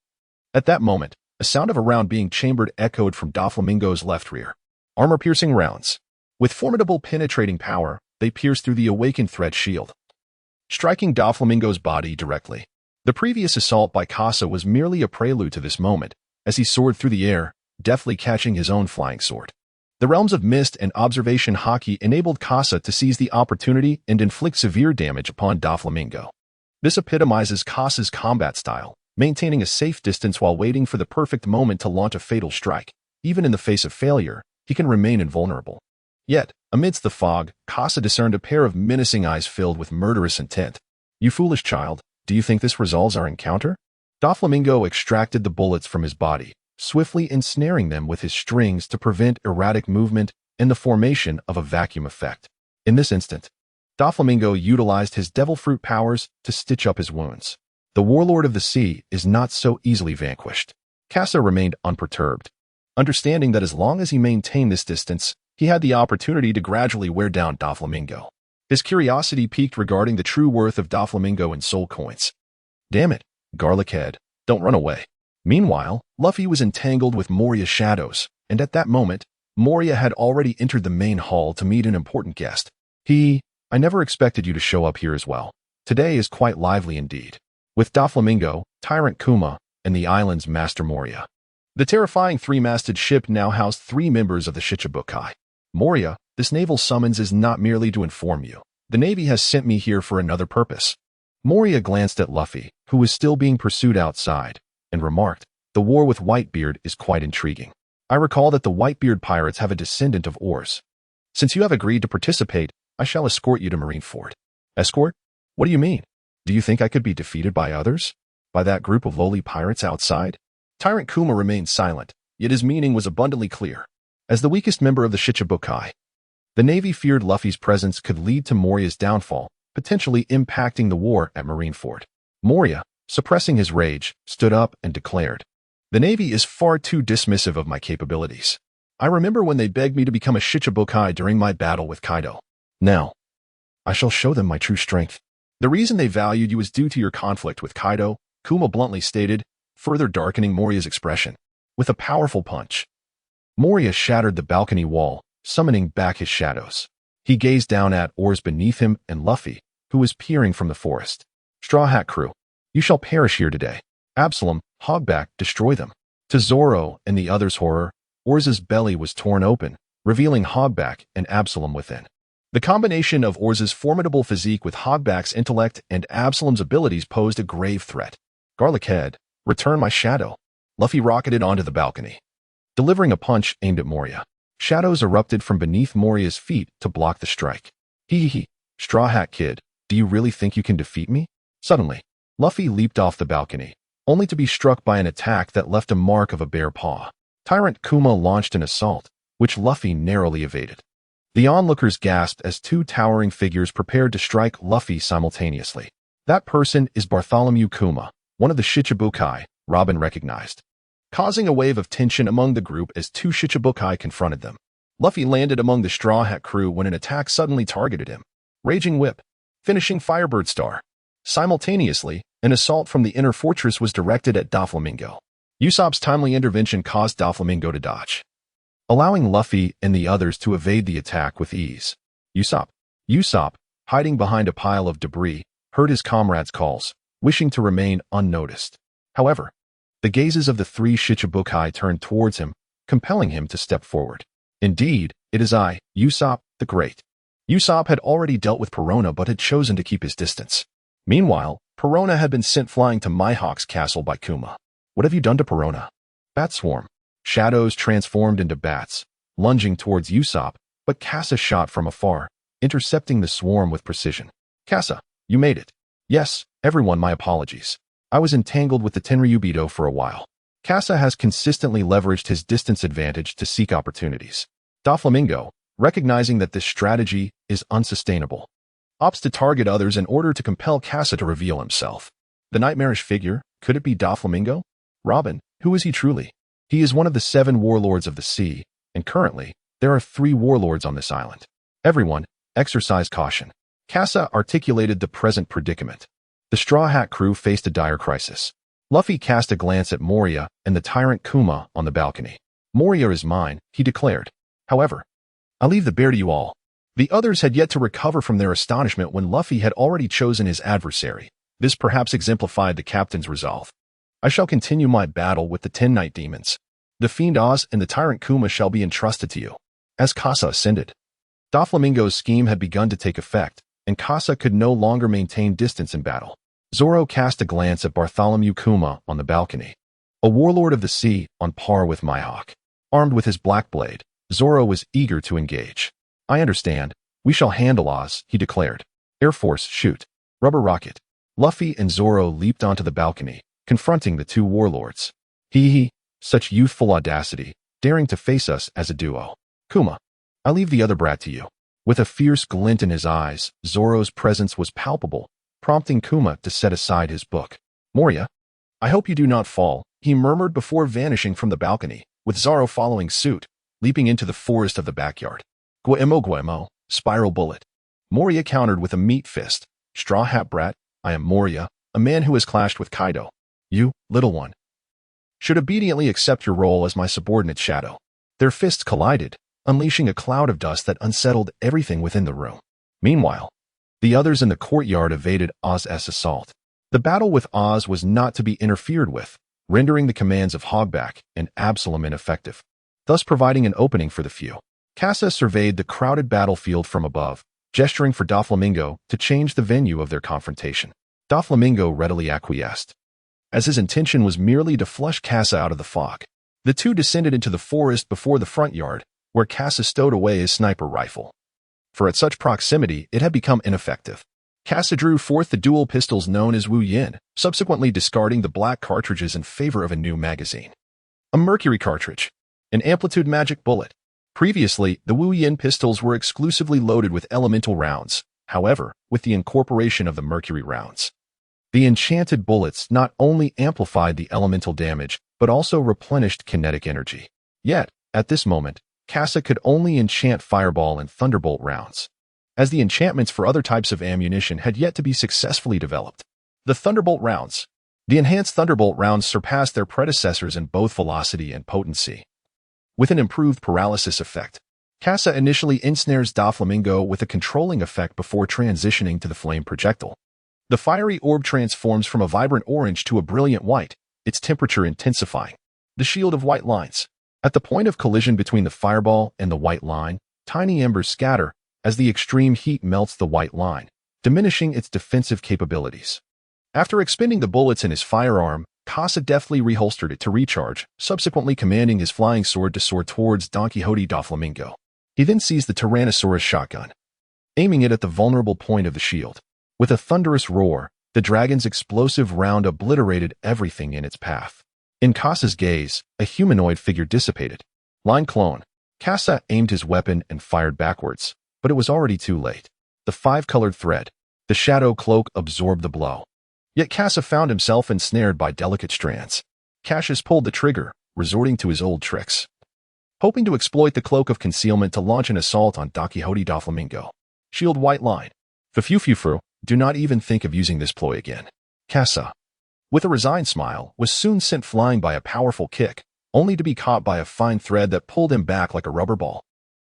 At that moment, a sound of a round being chambered echoed from Doflamingo's left rear. Armor-piercing rounds. With formidable penetrating power, they pierced through the awakened thread shield, striking Doflamingo's body directly. The previous assault by Kasa was merely a prelude to this moment, as he soared through the air, deftly catching his own flying sword. The realms of mist and observation haki enabled Kasa to seize the opportunity and inflict severe damage upon Doflamingo. This epitomizes Kasa's combat style, maintaining a safe distance while waiting for the perfect moment to launch a fatal strike. Even in the face of failure, he can remain invulnerable. Yet, amidst the fog, Kasa discerned a pair of menacing eyes filled with murderous intent. "You foolish child, do you think this resolves our encounter?" Doflamingo extracted the bullets from his body, swiftly ensnaring them with his strings to prevent erratic movement and the formation of a vacuum effect. In this instant, Doflamingo utilized his devil fruit powers to stitch up his wounds. The warlord of the sea is not so easily vanquished. Kasa remained unperturbed, understanding that as long as he maintained this distance, he had the opportunity to gradually wear down Doflamingo. His curiosity piqued regarding the true worth of Doflamingo in soul coins. "Damn it, garlic head, don't run away." Meanwhile, Luffy was entangled with Moria's shadows, and at that moment, Moria had already entered the main hall to meet an important guest. "I never expected you to show up here as well. Today is quite lively indeed." With Doflamingo, Tyrant Kuma, and the island's Master Moria. The terrifying three-masted ship now housed 3 members of the Shichibukai. "Moria, this naval summons is not merely to inform you. The Navy has sent me here for another purpose." Moria glanced at Luffy, who was still being pursued outside, and remarked, "The war with Whitebeard is quite intriguing. I recall that the Whitebeard pirates have a descendant of oars. Since you have agreed to participate, I shall escort you to Marineford." "Escort? What do you mean? Do you think I could be defeated by others? By that group of lowly pirates outside?" Tyrant Kuma remained silent, yet his meaning was abundantly clear. As the weakest member of the Shichibukai, the Navy feared Luffy's presence could lead to Moria's downfall, potentially impacting the war at Marineford. Moria, suppressing his rage, stood up and declared, "The Navy is far too dismissive of my capabilities. I remember when they begged me to become a Shichibukai during my battle with Kaido. Now, I shall show them my true strength." "The reason they valued you is due to your conflict with Kaido," Kuma bluntly stated, further darkening Moria's expression. With a powerful punch, Moria shattered the balcony wall, summoning back his shadows. He gazed down at oars beneath him and Luffy, who was peering from the forest. "Straw Hat Crew, you shall perish here today. Absalom, Hogback, destroy them." To Zoro and the others' horror, Oars's belly was torn open, revealing Hogback and Absalom within. The combination of Oars's formidable physique with Hogback's intellect and Absalom's abilities posed a grave threat. "Garlic head, return my shadow." Luffy rocketed onto the balcony, delivering a punch aimed at Moria. Shadows erupted from beneath Moria's feet to block the strike. "Hee, Straw Hat Kid, do you really think you can defeat me?" Suddenly, Luffy leaped off the balcony, only to be struck by an attack that left a mark of a bare paw. Tyrant Kuma launched an assault, which Luffy narrowly evaded. The onlookers gasped as 2 towering figures prepared to strike Luffy simultaneously. "That person is Bartholomew Kuma, one of the Shichibukai," Robin recognized, causing a wave of tension among the group as 2 Shichibukai confronted them. Luffy landed among the Straw Hat Crew when an attack suddenly targeted him. Raging Whip, finishing Firebird Star. Simultaneously, an assault from the inner fortress was directed at Doflamingo. Usopp's timely intervention caused Doflamingo to dodge, allowing Luffy and the others to evade the attack with ease. Usopp, hiding behind a pile of debris, heard his comrades' calls, wishing to remain unnoticed. However, the gazes of the 3 Shichibukai turned towards him, compelling him to step forward. "Indeed, it is I, Usopp the Great." Usopp had already dealt with Perona but had chosen to keep his distance. Meanwhile, Perona had been sent flying to Mihawk's castle by Kuma. "What have you done to Perona?" Bat swarm. Shadows transformed into bats, lunging towards Usopp, but Kasa shot from afar, intercepting the swarm with precision. "Kasa, you made it." "Yes, everyone, my apologies. I was entangled with the Tenryubido for a while." Kasa has consistently leveraged his distance advantage to seek opportunities. Doflamingo, recognizing that this strategy is unsustainable, opts to target others in order to compel Kasa to reveal himself. The nightmarish figure, could it be Doflamingo? Robin, who is he truly? He is one of the 7 warlords of the sea, and currently, there are 3 warlords on this island. Everyone, exercise caution. Kasa articulated the present predicament. The Straw Hat Crew faced a dire crisis. Luffy cast a glance at Moria and the tyrant Kuma on the balcony. "Moria is mine," he declared. "However, I leave the bear to you all." The others had yet to recover from their astonishment when Luffy had already chosen his adversary. This perhaps exemplified the captain's resolve. "I shall continue my battle with the 10 night demons. The Fiend Oz and the Tyrant Kuma shall be entrusted to you." As Kasa ascended, Doflamingo's scheme had begun to take effect, and Kasa could no longer maintain distance in battle. Zoro cast a glance at Bartholomew Kuma on the balcony. A warlord of the sea on par with Mihawk. Armed with his black blade, Zoro was eager to engage. I understand. We shall handle Oz, he declared. Air Force, shoot. Rubber rocket. Luffy and Zoro leaped onto the balcony, confronting the two warlords. Hee, such youthful audacity, daring to face us as a duo. Kuma, I leave the other brat to you. With a fierce glint in his eyes, Zoro's presence was palpable, prompting Kuma to set aside his book. Moria, I hope you do not fall, he murmured before vanishing from the balcony, with Zoro following suit, leaping into the forest of the backyard. Guemo, spiral bullet. Moria countered with a meat fist. Straw hat brat, I am Moria, a man who has clashed with Kaido. You, little one, should obediently accept your role as my subordinate shadow. Their fists collided, unleashing a cloud of dust that unsettled everything within the room. Meanwhile, the others in the courtyard evaded Oz's assault. The battle with Oz was not to be interfered with, rendering the commands of Hogback and Absalom ineffective, thus providing an opening for the few. Kasa surveyed the crowded battlefield from above, gesturing for Doflamingo to change the venue of their confrontation. Doflamingo readily acquiesced, as his intention was merely to flush Kasa out of the fog. The two descended into the forest before the front yard, where Kasa stowed away his sniper rifle. For at such proximity, it had become ineffective. Kasa drew forth the dual pistols known as Wu Yin, subsequently discarding the black cartridges in favor of a new magazine. A mercury cartridge. An amplitude magic bullet. Previously, the Wu Yin pistols were exclusively loaded with elemental rounds. However, with the incorporation of the mercury rounds, the enchanted bullets not only amplified the elemental damage, but also replenished kinetic energy. Yet, at this moment, Kasa could only enchant fireball and thunderbolt rounds, as the enchantments for other types of ammunition had yet to be successfully developed. The thunderbolt rounds. The enhanced thunderbolt rounds surpassed their predecessors in both velocity and potency, with an improved paralysis effect. Kasa initially ensnares Doflamingo with a controlling effect before transitioning to the flame projectile. The fiery orb transforms from a vibrant orange to a brilliant white, its temperature intensifying. The shield of white lines. At the point of collision between the fireball and the white line, tiny embers scatter as the extreme heat melts the white line, diminishing its defensive capabilities. After expending the bullets in his firearm, Kasa deftly reholstered it to recharge, subsequently commanding his flying sword to soar towards Don Quixote Doflamingo. He then seized the Tyrannosaurus shotgun, aiming it at the vulnerable point of the shield. With a thunderous roar, the dragon's explosive round obliterated everything in its path. In Kasa's gaze, a humanoid figure dissipated. Line clone. Kasa aimed his weapon and fired backwards, but it was already too late. The five-colored thread, the shadow cloak, absorbed the blow. Yet Kasa found himself ensnared by delicate strands. Cassius pulled the trigger, resorting to his old tricks, hoping to exploit the cloak of concealment to launch an assault on Don Quixote Doflamingo. Shield white line. Fufufufru, do not even think of using this ploy again. Kasa, with a resigned smile, was soon sent flying by a powerful kick, only to be caught by a fine thread that pulled him back like a rubber ball.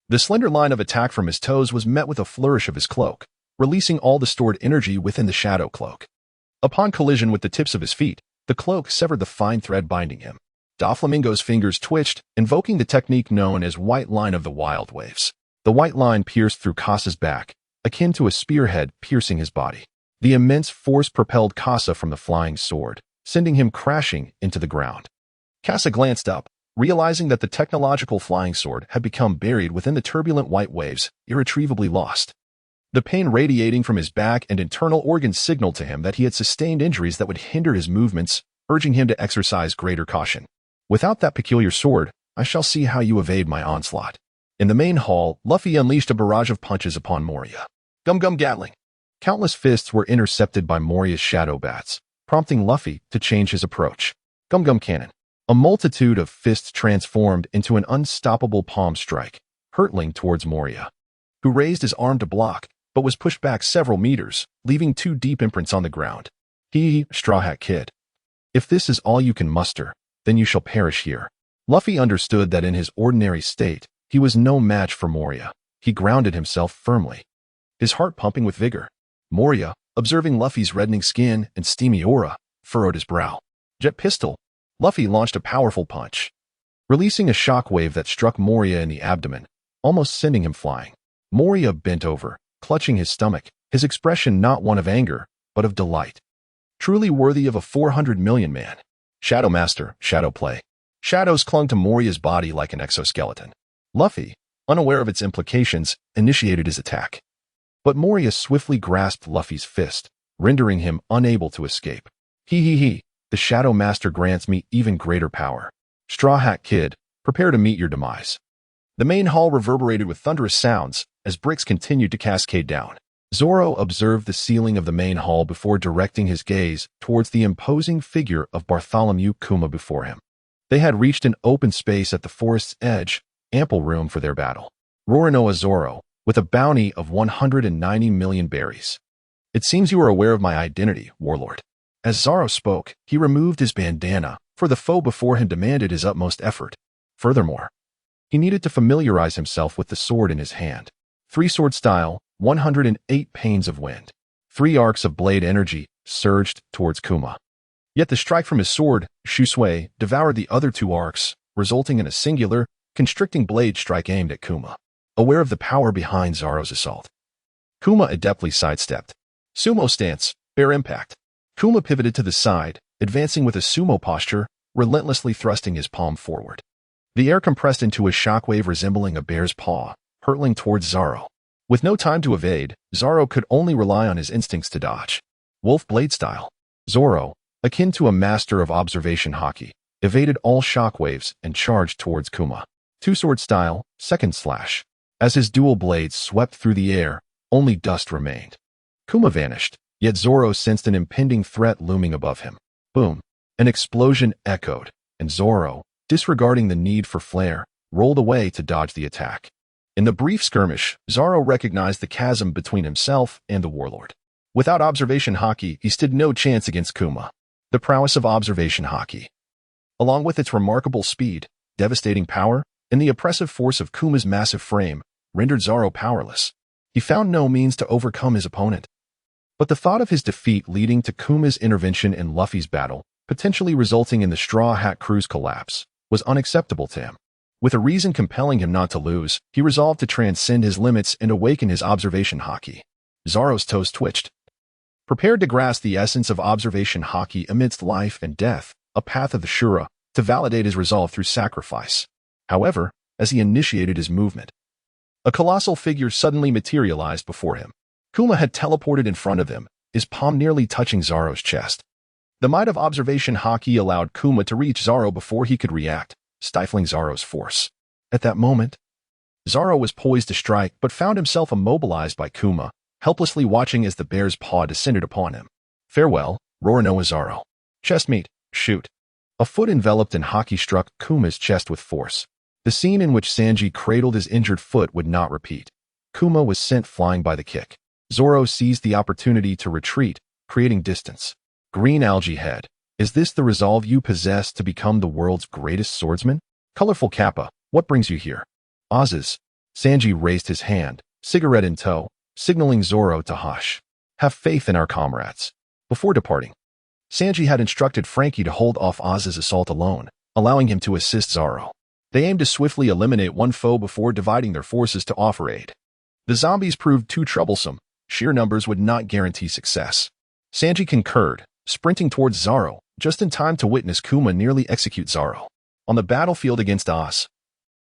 The slender line of attack from his toes was met with a flourish of his cloak, releasing all the stored energy within the shadow cloak. Upon collision with the tips of his feet, the cloak severed the fine thread binding him. Doflamingo's fingers twitched, invoking the technique known as white line of the wild waves. The white line pierced through Kasa's back, akin to a spearhead piercing his body. The immense force propelled Kasa from the flying sword, sending him crashing into the ground. Kasa glanced up, realizing that the technological flying sword had become buried within the turbulent white waves, irretrievably lost. The pain radiating from his back and internal organs signaled to him that he had sustained injuries that would hinder his movements, urging him to exercise greater caution. Without that peculiar sword, I shall see how you evade my onslaught. In the main hall, Luffy unleashed a barrage of punches upon Moria. Gum Gatling. Countless fists were intercepted by Moria's shadow bats, prompting Luffy to change his approach. Gum Cannon. A multitude of fists transformed into an unstoppable palm strike, hurtling towards Moria, who raised his arm to block, but was pushed back several meters, leaving 2 deep imprints on the ground. Straw Hat Kid. If this is all you can muster, then you shall perish here. Luffy understood that in his ordinary state, he was no match for Moria. He grounded himself firmly, his heart pumping with vigor. Moria, observing Luffy's reddening skin and steamy aura, furrowed his brow. Jet pistol. Luffy launched a powerful punch, releasing a shockwave that struck Moria in the abdomen, almost sending him flying. Moria bent over, clutching his stomach, his expression not one of anger, but of delight. truly worthy of a 400 million man. Shadow Master, Shadow Play. Shadows clung to Moria's body like an exoskeleton. Luffy, unaware of its implications, initiated his attack. But Moria swiftly grasped Luffy's fist, rendering him unable to escape. He, the Shadow Master grants me even greater power. Straw Hat Kid, prepare to meet your demise. The main hall reverberated with thunderous sounds as bricks continued to cascade down. Zoro observed the ceiling of the main hall before directing his gaze towards the imposing figure of Bartholomew Kuma before him. They had reached an open space at the forest's edge, ample room for their battle. Roronoa Zoro, with a bounty of 190 million berries. It seems you are aware of my identity, warlord. As Zoro spoke, he removed his bandana, for the foe before him demanded his utmost effort. Furthermore, he needed to familiarize himself with the sword in his hand. 3-sword style, 108 panes of wind. 3 arcs of blade energy surged towards Kuma. Yet the strike from his sword, Shusui, devoured the other 2 arcs, resulting in a singular, constricting blade strike aimed at Kuma. Aware of the power behind Zoro's assault, Kuma adeptly sidestepped. Sumo stance, bare impact. Kuma pivoted to the side, advancing with a sumo posture, relentlessly thrusting his palm forward. The air compressed into a shockwave resembling a bear's paw, hurtling towards Zoro. With no time to evade, Zoro could only rely on his instincts to dodge. Wolf blade style. Zoro, akin to a master of observation hockey, evaded all shockwaves and charged towards Kuma. 2-sword style, second slash. As his dual blades swept through the air, only dust remained. Kuma vanished, yet Zoro sensed an impending threat looming above him. Boom! An explosion echoed, and Zoro, disregarding the need for flair, rolled away to dodge the attack. In the brief skirmish, Zoro recognized the chasm between himself and the warlord. Without observation hockey, he stood no chance against Kuma. The prowess of observation hockey, along with its remarkable speed, devastating power, and the oppressive force of Kuma's massive frame, rendered Zoro powerless. He found no means to overcome his opponent. But the thought of his defeat leading to Kuma's intervention in Luffy's battle, potentially resulting in the Straw Hat Crew's collapse, was unacceptable to him. With a reason compelling him not to lose, he resolved to transcend his limits and awaken his observation hockey. Zoro's toes twitched. Prepared to grasp the essence of observation hockey amidst life and death, a path of the Shura, to validate his resolve through sacrifice. However, as he initiated his movement, a colossal figure suddenly materialized before him. Kuma had teleported in front of him, his palm nearly touching Zoro's chest. The might of observation hockey allowed Kuma to reach Zoro before he could react, stifling Zoro's force. At that moment, Zoro was poised to strike but found himself immobilized by Kuma, helplessly watching as the bear's paw descended upon him. Farewell, Roronoa Zoro. Chest meet, shoot. A foot enveloped in hockey struck Kuma's chest with force. The scene in which Sanji cradled his injured foot would not repeat. Kuma was sent flying by the kick. Zoro seized the opportunity to retreat, creating distance. Green algae head. Is this the resolve you possess to become the world's greatest swordsman? Colorful Kappa, what brings you here? Oz's. Sanji raised his hand, cigarette in tow, signaling Zoro to hush. Have faith in our comrades. Before departing, Sanji had instructed Frankie to hold off Oz's assault alone, allowing him to assist Zoro. They aimed to swiftly eliminate one foe before dividing their forces to offer aid. The zombies proved too troublesome. Sheer numbers would not guarantee success. Sanji concurred, sprinting towards Zoro, just in time to witness Kuma nearly execute Zoro. On the battlefield against Oz,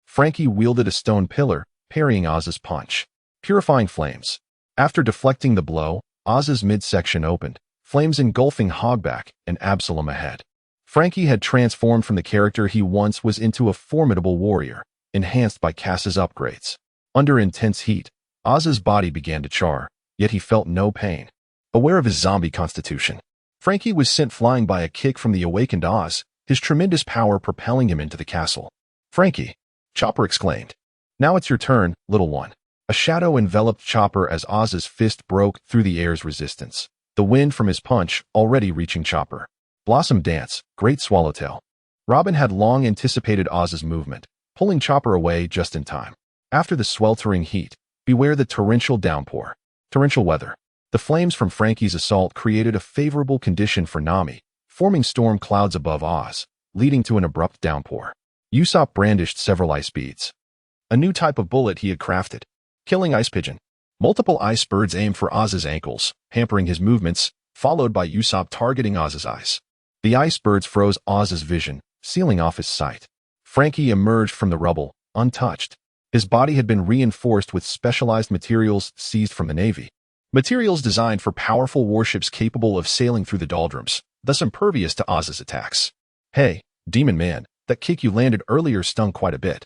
Frankie wielded a stone pillar, parrying Oz's punch. Purifying flames. After deflecting the blow, Oz's midsection opened, flames engulfing Hogback and Absalom ahead. Frankie had transformed from the character he once was into a formidable warrior, enhanced by Kasa's upgrades. Under intense heat, Oz's body began to char, yet he felt no pain. Aware of his zombie constitution, Frankie was sent flying by a kick from the awakened Oz, his tremendous power propelling him into the castle. Frankie! Chopper exclaimed. Now it's your turn, little one. A shadow enveloped Chopper as Oz's fist broke through the air's resistance, the wind from his punch already reaching Chopper. Blossom Dance, Great Swallowtail. Robin had long anticipated Oz's movement, pulling Chopper away just in time. After the sweltering heat, beware the torrential downpour. Torrential weather. The flames from Frankie's assault created a favorable condition for Nami, forming storm clouds above Oz, leading to an abrupt downpour. Usopp brandished several ice beads. A new type of bullet he had crafted. Killing Ice Pigeon. Multiple ice birds aimed for Oz's ankles, hampering his movements, followed by Usopp targeting Oz's eyes. The ice birds froze Oz's vision, sealing off his sight. Franky emerged from the rubble, untouched. His body had been reinforced with specialized materials seized from the Navy. Materials designed for powerful warships capable of sailing through the doldrums, thus impervious to Oz's attacks. Hey, Demon Man, that kick you landed earlier stung quite a bit.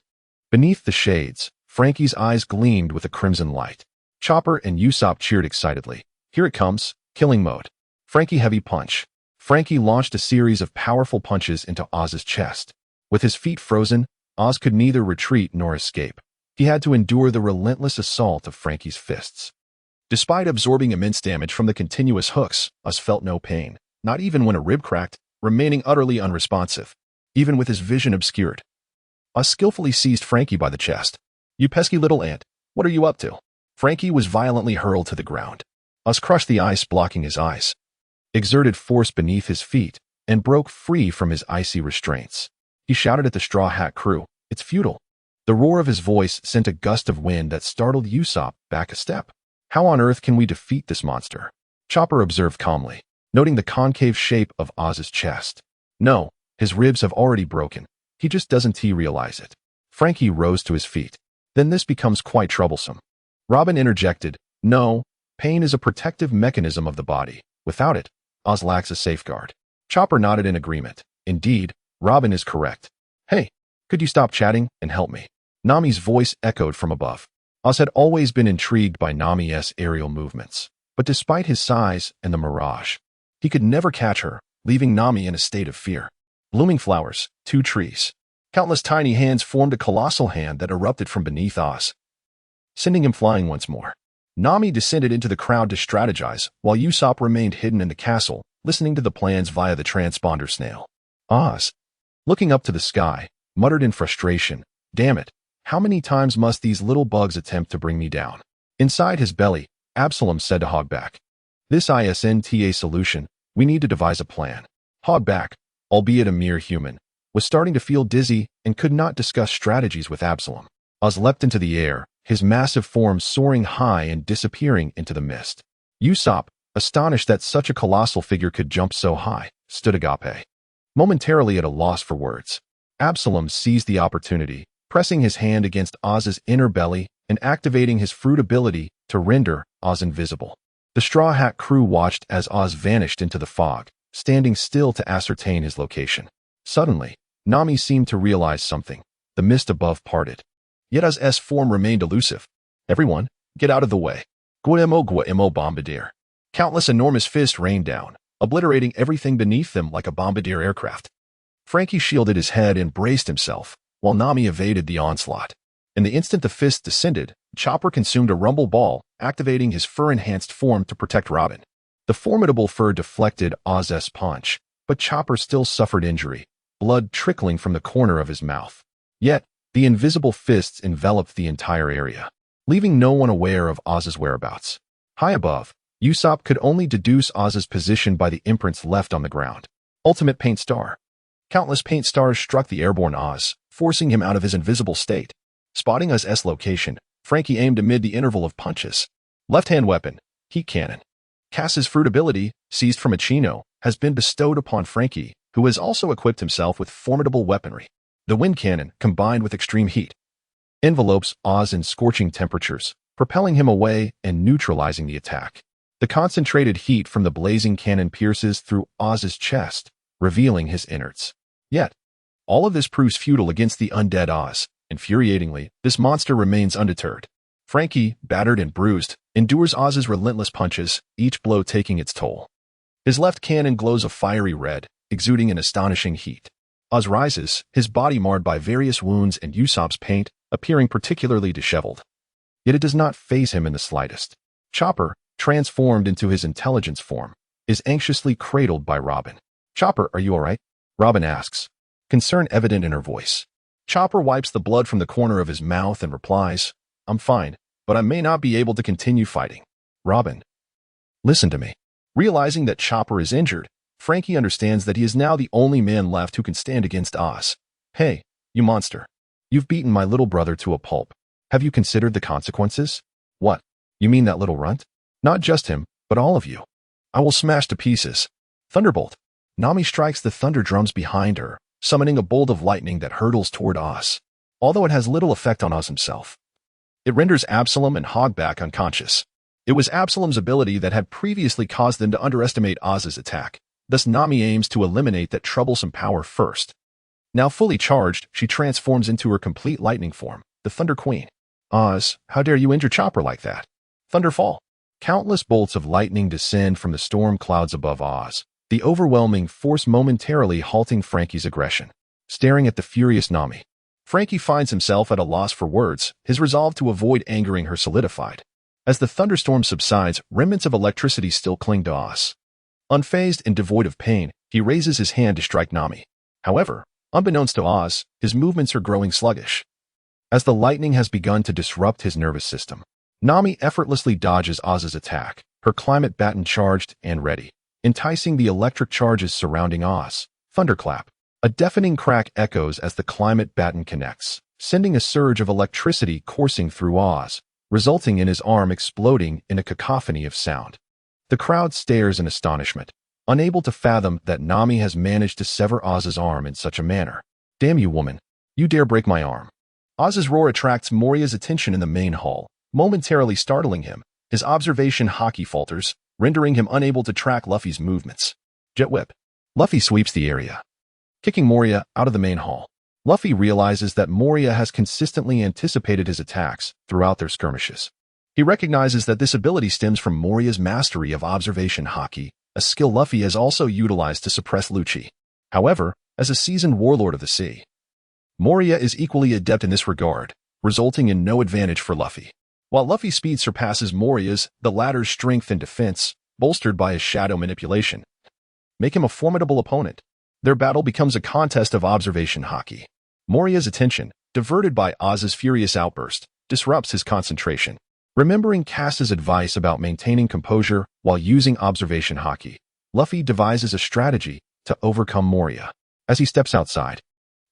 Beneath the shades, Franky's eyes gleamed with a crimson light. Chopper and Usopp cheered excitedly. Here it comes, killing mode. Franky heavy punch. Franky launched a series of powerful punches into Oz's chest. With his feet frozen, Oz could neither retreat nor escape. He had to endure the relentless assault of Franky's fists. Despite absorbing immense damage from the continuous hooks, Oz felt no pain, not even when a rib cracked, remaining utterly unresponsive, even with his vision obscured. Oz skillfully seized Franky by the chest. You pesky little ant, what are you up to? Franky was violently hurled to the ground. Oz crushed the ice blocking his eyes, exerted force beneath his feet, and broke free from his icy restraints. He shouted at the Straw Hat crew, "It's futile." The roar of his voice sent a gust of wind that startled Usopp back a step. How on earth can we defeat this monster? Chopper observed calmly, noting the concave shape of Oz's chest. No, his ribs have already broken. He just doesn't realize it. Franky rose to his feet. Then this becomes quite troublesome. Robin interjected, no, pain is a protective mechanism of the body. Without it, Oz lacks a safeguard. Chopper nodded in agreement. Indeed, Robin is correct. Hey, could you stop chatting and help me? Nami's voice echoed from above. Oz had always been intrigued by Nami's aerial movements, but despite his size and the mirage, he could never catch her, leaving Nami in a state of fear. Blooming flowers, 2 trees. Countless tiny hands formed a colossal hand that erupted from beneath Oz, sending him flying once more. Nami descended into the crowd to strategize, while Usopp remained hidden in the castle, listening to the plans via the transponder snail. Oz, looking up to the sky, muttered in frustration, damn it, how many times must these little bugs attempt to bring me down? Inside his belly, Absalom said to Hogback, this isn't a solution, we need to devise a plan. Hogback, albeit a mere human, was starting to feel dizzy and could not discuss strategies with Absalom. Oz leapt into the air, his massive form soaring high and disappearing into the mist. Usopp, astonished that such a colossal figure could jump so high, stood agape, momentarily at a loss for words. Absalom seized the opportunity, pressing his hand against Oz's inner belly and activating his fruit ability to render Oz invisible. The Straw Hat crew watched as Oz vanished into the fog, standing still to ascertain his location. Suddenly, Nami seemed to realize something. The mist above parted. Yet Oz's form remained elusive. Everyone, get out of the way. Guemo bombardier. Countless enormous fists rained down, obliterating everything beneath them like a bombardier aircraft. Franky shielded his head and braced himself, while Nami evaded the onslaught. In the instant the fist descended, Chopper consumed a rumble ball, activating his fur-enhanced form to protect Robin. The formidable fur deflected Oz's punch, but Chopper still suffered injury, blood trickling from the corner of his mouth. Yet, the invisible fists enveloped the entire area, leaving no one aware of Oz's whereabouts. High above, Usopp could only deduce Oz's position by the imprints left on the ground. Ultimate paint star. Countless paint stars struck the airborne Oz, forcing him out of his invisible state. Spotting Oz's location, Franky aimed amid the interval of punches. Left-hand weapon, heat cannon. Kasa's fruit ability, seized from Ichino, has been bestowed upon Franky, who has also equipped himself with formidable weaponry. The wind cannon, combined with extreme heat, envelopes Oz in scorching temperatures, propelling him away and neutralizing the attack. The concentrated heat from the blazing cannon pierces through Oz's chest, revealing his innards. Yet, all of this proves futile against the undead Oz. Infuriatingly, this monster remains undeterred. Franky, battered and bruised, endures Oz's relentless punches, each blow taking its toll. His left cannon glows a fiery red, exuding an astonishing heat. Oz rises, his body marred by various wounds and Usopp's paint, appearing particularly disheveled. Yet it does not faze him in the slightest. Chopper, transformed into his intelligence form, is anxiously cradled by Robin. Chopper, are you all right? Robin asks, concern evident in her voice. Chopper wipes the blood from the corner of his mouth and replies, I'm fine, but I may not be able to continue fighting. Robin, listen to me. Realizing that Chopper is injured, Franky understands that he is now the only man left who can stand against Oz. Hey, you monster. You've beaten my little brother to a pulp. Have you considered the consequences? What? You mean that little runt? Not just him, but all of you. I will smash to pieces. Thunderbolt. Nami strikes the thunder drums behind her, summoning a bolt of lightning that hurtles toward Oz. Although it has little effect on Oz himself, it renders Absalom and Hogback unconscious. It was Absalom's ability that had previously caused them to underestimate Oz's attack. Thus Nami aims to eliminate that troublesome power first. Now fully charged, she transforms into her complete lightning form, the Thunder Queen. Oz, how dare you injure Chopper like that? Thunderfall. Countless bolts of lightning descend from the storm clouds above Oz, the overwhelming force momentarily halting Frankie's aggression. Staring at the furious Nami, Frankie finds himself at a loss for words, his resolve to avoid angering her solidified. As the thunderstorm subsides, remnants of electricity still cling to Oz. Unfazed and devoid of pain, he raises his hand to strike Nami. However, unbeknownst to Oz, his movements are growing sluggish. As the lightning has begun to disrupt his nervous system, Nami effortlessly dodges Oz's attack, her climate baton charged and ready, enticing the electric charges surrounding Oz. Thunderclap. A deafening crack echoes as the climate baton connects, sending a surge of electricity coursing through Oz, resulting in his arm exploding in a cacophony of sound. The crowd stares in astonishment, unable to fathom that Nami has managed to sever Oz's arm in such a manner. Damn you, woman. You dare break my arm. Oz's roar attracts Moria's attention in the main hall, momentarily startling him. His observation haki falters, rendering him unable to track Luffy's movements. Jet Whip. Luffy sweeps the area, kicking Moria out of the main hall. Luffy realizes that Moria has consistently anticipated his attacks throughout their skirmishes. He recognizes that this ability stems from Moria's mastery of observation haki, a skill Luffy has also utilized to suppress Lucci. However, as a seasoned warlord of the sea, Moria is equally adept in this regard, resulting in no advantage for Luffy. While Luffy's speed surpasses Moria's, the latter's strength and defense, bolstered by his shadow manipulation, make him a formidable opponent. Their battle becomes a contest of observation haki. Moria's attention, diverted by Oz's furious outburst, disrupts his concentration. Remembering Kasa's advice about maintaining composure while using observation haki, Luffy devises a strategy to overcome Moria. As he steps outside,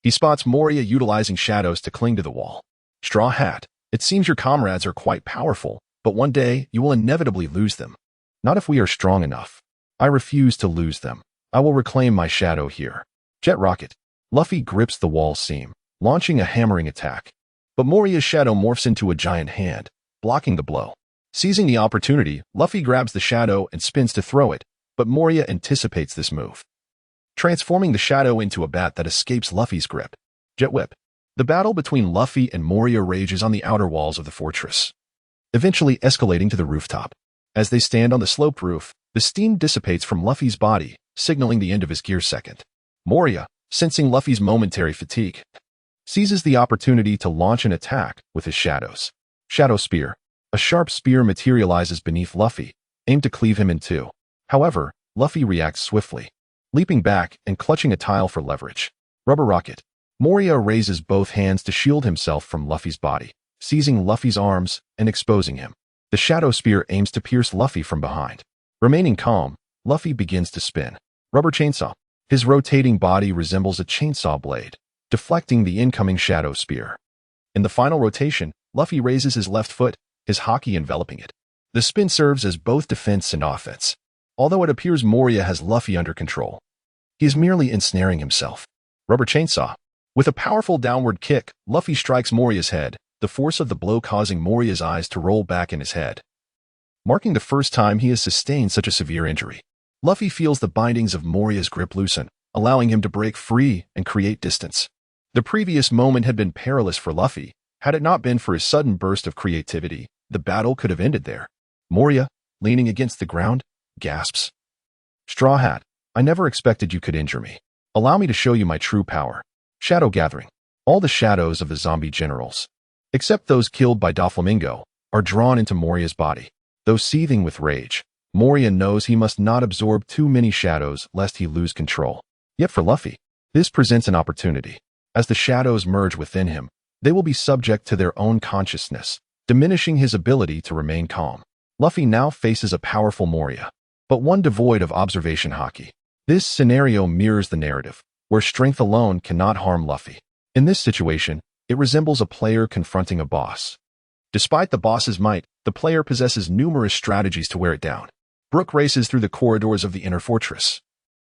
he spots Moria utilizing shadows to cling to the wall. Straw Hat, it seems your comrades are quite powerful, but one day you will inevitably lose them. Not if we are strong enough. I refuse to lose them. I will reclaim my shadow here. Jet Rocket. Luffy grips the wall seam, launching a hammering attack. But Moria's shadow morphs into a giant hand, blocking the blow. Seizing the opportunity, Luffy grabs the shadow and spins to throw it, but Moria anticipates this move, transforming the shadow into a bat that escapes Luffy's grip. Jet Whip. The battle between Luffy and Moria rages on the outer walls of the fortress, eventually escalating to the rooftop. As they stand on the sloped roof, the steam dissipates from Luffy's body, signaling the end of his gear second. Moria, sensing Luffy's momentary fatigue, seizes the opportunity to launch an attack with his shadows. Shadow Spear. A sharp spear materializes beneath Luffy, aimed to cleave him in two. However, Luffy reacts swiftly, leaping back and clutching a tile for leverage. Rubber Rocket. Moria raises both hands to shield himself from Luffy's body, seizing Luffy's arms and exposing him. The Shadow Spear aims to pierce Luffy from behind. Remaining calm, Luffy begins to spin. Rubber Chainsaw. His rotating body resembles a chainsaw blade, deflecting the incoming Shadow Spear. In the final rotation, Luffy raises his left foot, his haki enveloping it. The spin serves as both defense and offense. Although it appears Moria has Luffy under control, he is merely ensnaring himself. Rubber Chainsaw. With a powerful downward kick, Luffy strikes Moria's head, the force of the blow causing Moria's eyes to roll back in his head, marking the first time he has sustained such a severe injury. Luffy feels the bindings of Moria's grip loosen, allowing him to break free and create distance. The previous moment had been perilous for Luffy. Had it not been for his sudden burst of creativity, the battle could have ended there. Moria, leaning against the ground, gasps. Straw Hat, I never expected you could injure me. Allow me to show you my true power. Shadow Gathering. All the shadows of the zombie generals, except those killed by Doflamingo, are drawn into Moria's body. Though seething with rage, Moria knows he must not absorb too many shadows lest he lose control. Yet for Luffy, this presents an opportunity. As the shadows merge within him, they will be subject to their own consciousness, diminishing his ability to remain calm. Luffy now faces a powerful Moria, but one devoid of observation haki. This scenario mirrors the narrative, where strength alone cannot harm Luffy. In this situation, it resembles a player confronting a boss. Despite the boss's might, the player possesses numerous strategies to wear it down. Brook races through the corridors of the inner fortress.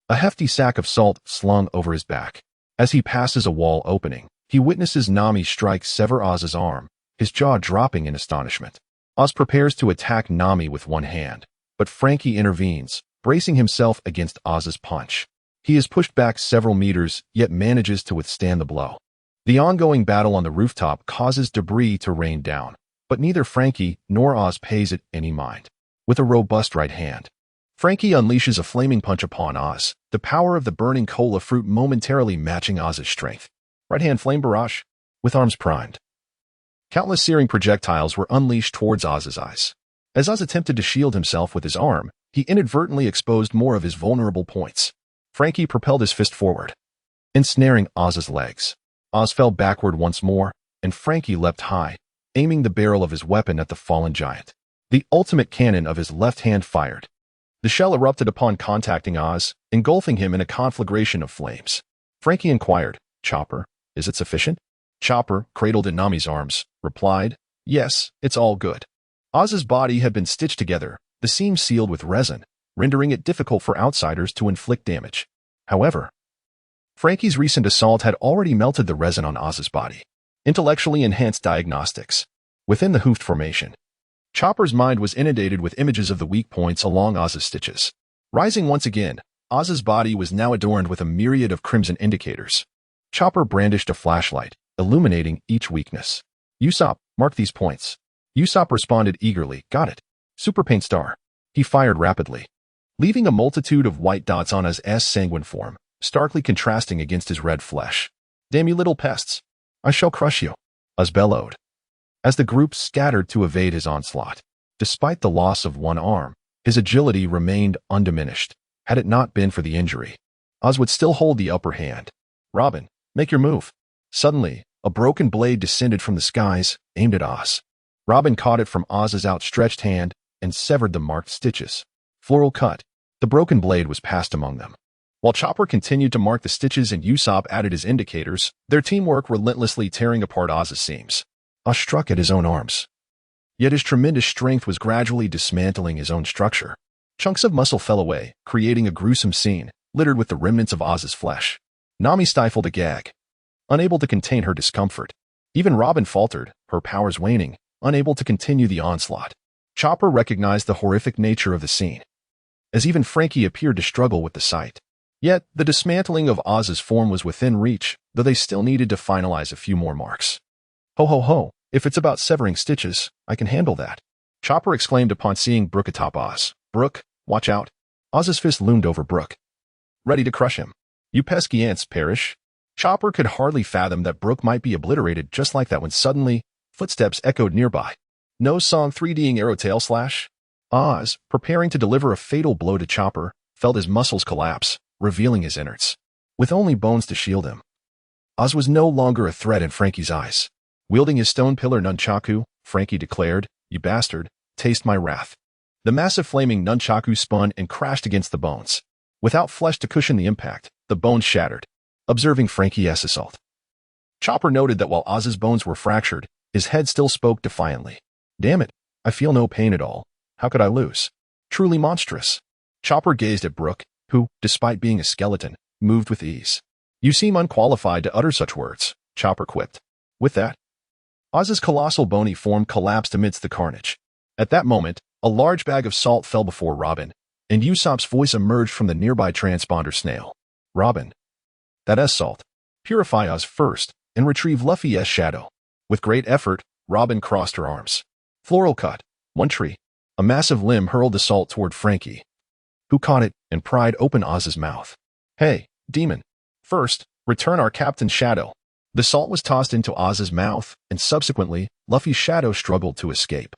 A hefty sack of salt slung over his back. As he passes a wall opening, he witnesses Nami strike sever Oz's arm, his jaw dropping in astonishment. Oz prepares to attack Nami with one hand, but Franky intervenes, bracing himself against Oz's punch. He is pushed back several meters, yet manages to withstand the blow. The ongoing battle on the rooftop causes debris to rain down, but neither Franky nor Oz pays it any mind. With a robust right hand, Franky unleashes a flaming punch upon Oz, the power of the burning cola fruit momentarily matching Oz's strength. Right hand flame barrage, with arms primed. Countless searing projectiles were unleashed towards Oz's eyes. As Oz attempted to shield himself with his arm, he inadvertently exposed more of his vulnerable points. Franky propelled his fist forward, ensnaring Oz's legs. Oz fell backward once more, and Franky leapt high, aiming the barrel of his weapon at the fallen giant. The ultimate cannon of his left hand fired. The shell erupted upon contacting Oz, engulfing him in a conflagration of flames. Franky inquired, "Chopper, is it sufficient?" Chopper, cradled in Nami's arms, replied, "Yes, it's all good." Oz's body had been stitched together, the seams sealed with resin, rendering it difficult for outsiders to inflict damage. However, Franky's recent assault had already melted the resin on Oz's body. Intellectually enhanced diagnostics. Within the hoofed formation, Chopper's mind was inundated with images of the weak points along Oz's stitches. Rising once again, Oz's body was now adorned with a myriad of crimson indicators. Chopper brandished a flashlight, illuminating each weakness. "Usopp, mark these points." Usopp responded eagerly, "Got it." Super Paint Star. He fired rapidly, leaving a multitude of white dots on his sanguine form, starkly contrasting against his red flesh. "Damn you little pests. I shall crush you," Oz bellowed, as the group scattered to evade his onslaught. Despite the loss of one arm, his agility remained undiminished. Had it not been for the injury, Oz would still hold the upper hand. "Robin, make your move." Suddenly, a broken blade descended from the skies, aimed at Oz. Robin caught it from Oz's outstretched hand and severed the marked stitches. Floral cut. The broken blade was passed among them. While Chopper continued to mark the stitches and Usopp added his indicators, their teamwork relentlessly tearing apart Oz's seams. Oz struck at his own arms. Yet his tremendous strength was gradually dismantling his own structure. Chunks of muscle fell away, creating a gruesome scene, littered with the remnants of Oz's flesh. Nami stifled a gag, unable to contain her discomfort. Even Robin faltered, her powers waning, unable to continue the onslaught. Chopper recognized the horrific nature of the scene, as even Franky appeared to struggle with the sight. Yet, the dismantling of Oz's form was within reach, though they still needed to finalize a few more marks. "Ho ho ho, if it's about severing stitches, I can handle that," Chopper exclaimed upon seeing Brook atop Oz. "Brook, watch out." Oz's fist loomed over Brook, ready to crush him. "You pesky ants, perish." Chopper could hardly fathom that Brook might be obliterated just like that when suddenly, footsteps echoed nearby. Nose song 3D'ing arrow tail slash. Oz, preparing to deliver a fatal blow to Chopper, felt his muscles collapse, revealing his innards. With only bones to shield him, Oz was no longer a threat in Franky's eyes. Wielding his stone pillar nunchaku, Franky declared, "You bastard, taste my wrath." The massive flaming nunchaku spun and crashed against the bones. Without flesh to cushion the impact, the bones shattered, observing Franky's assault. Chopper noted that while Oz's bones were fractured, his head still spoke defiantly. "Damn it, I feel no pain at all. How could I lose? Truly monstrous." Chopper gazed at Brook, who, despite being a skeleton, moved with ease. "You seem unqualified to utter such words," Chopper quipped. With that, Oz's colossal bony form collapsed amidst the carnage. At that moment, a large bag of salt fell before Robin, and Usopp's voice emerged from the nearby transponder snail. "Robin, that's salt. Purify Oz first, and retrieve Luffy's shadow." With great effort, Robin crossed her arms. Floral cut. One tree. A massive limb hurled the salt toward Franky, who caught it and pried open Oz's mouth. "Hey, demon. First, return our captain's shadow." The salt was tossed into Oz's mouth, and subsequently, Luffy's shadow struggled to escape.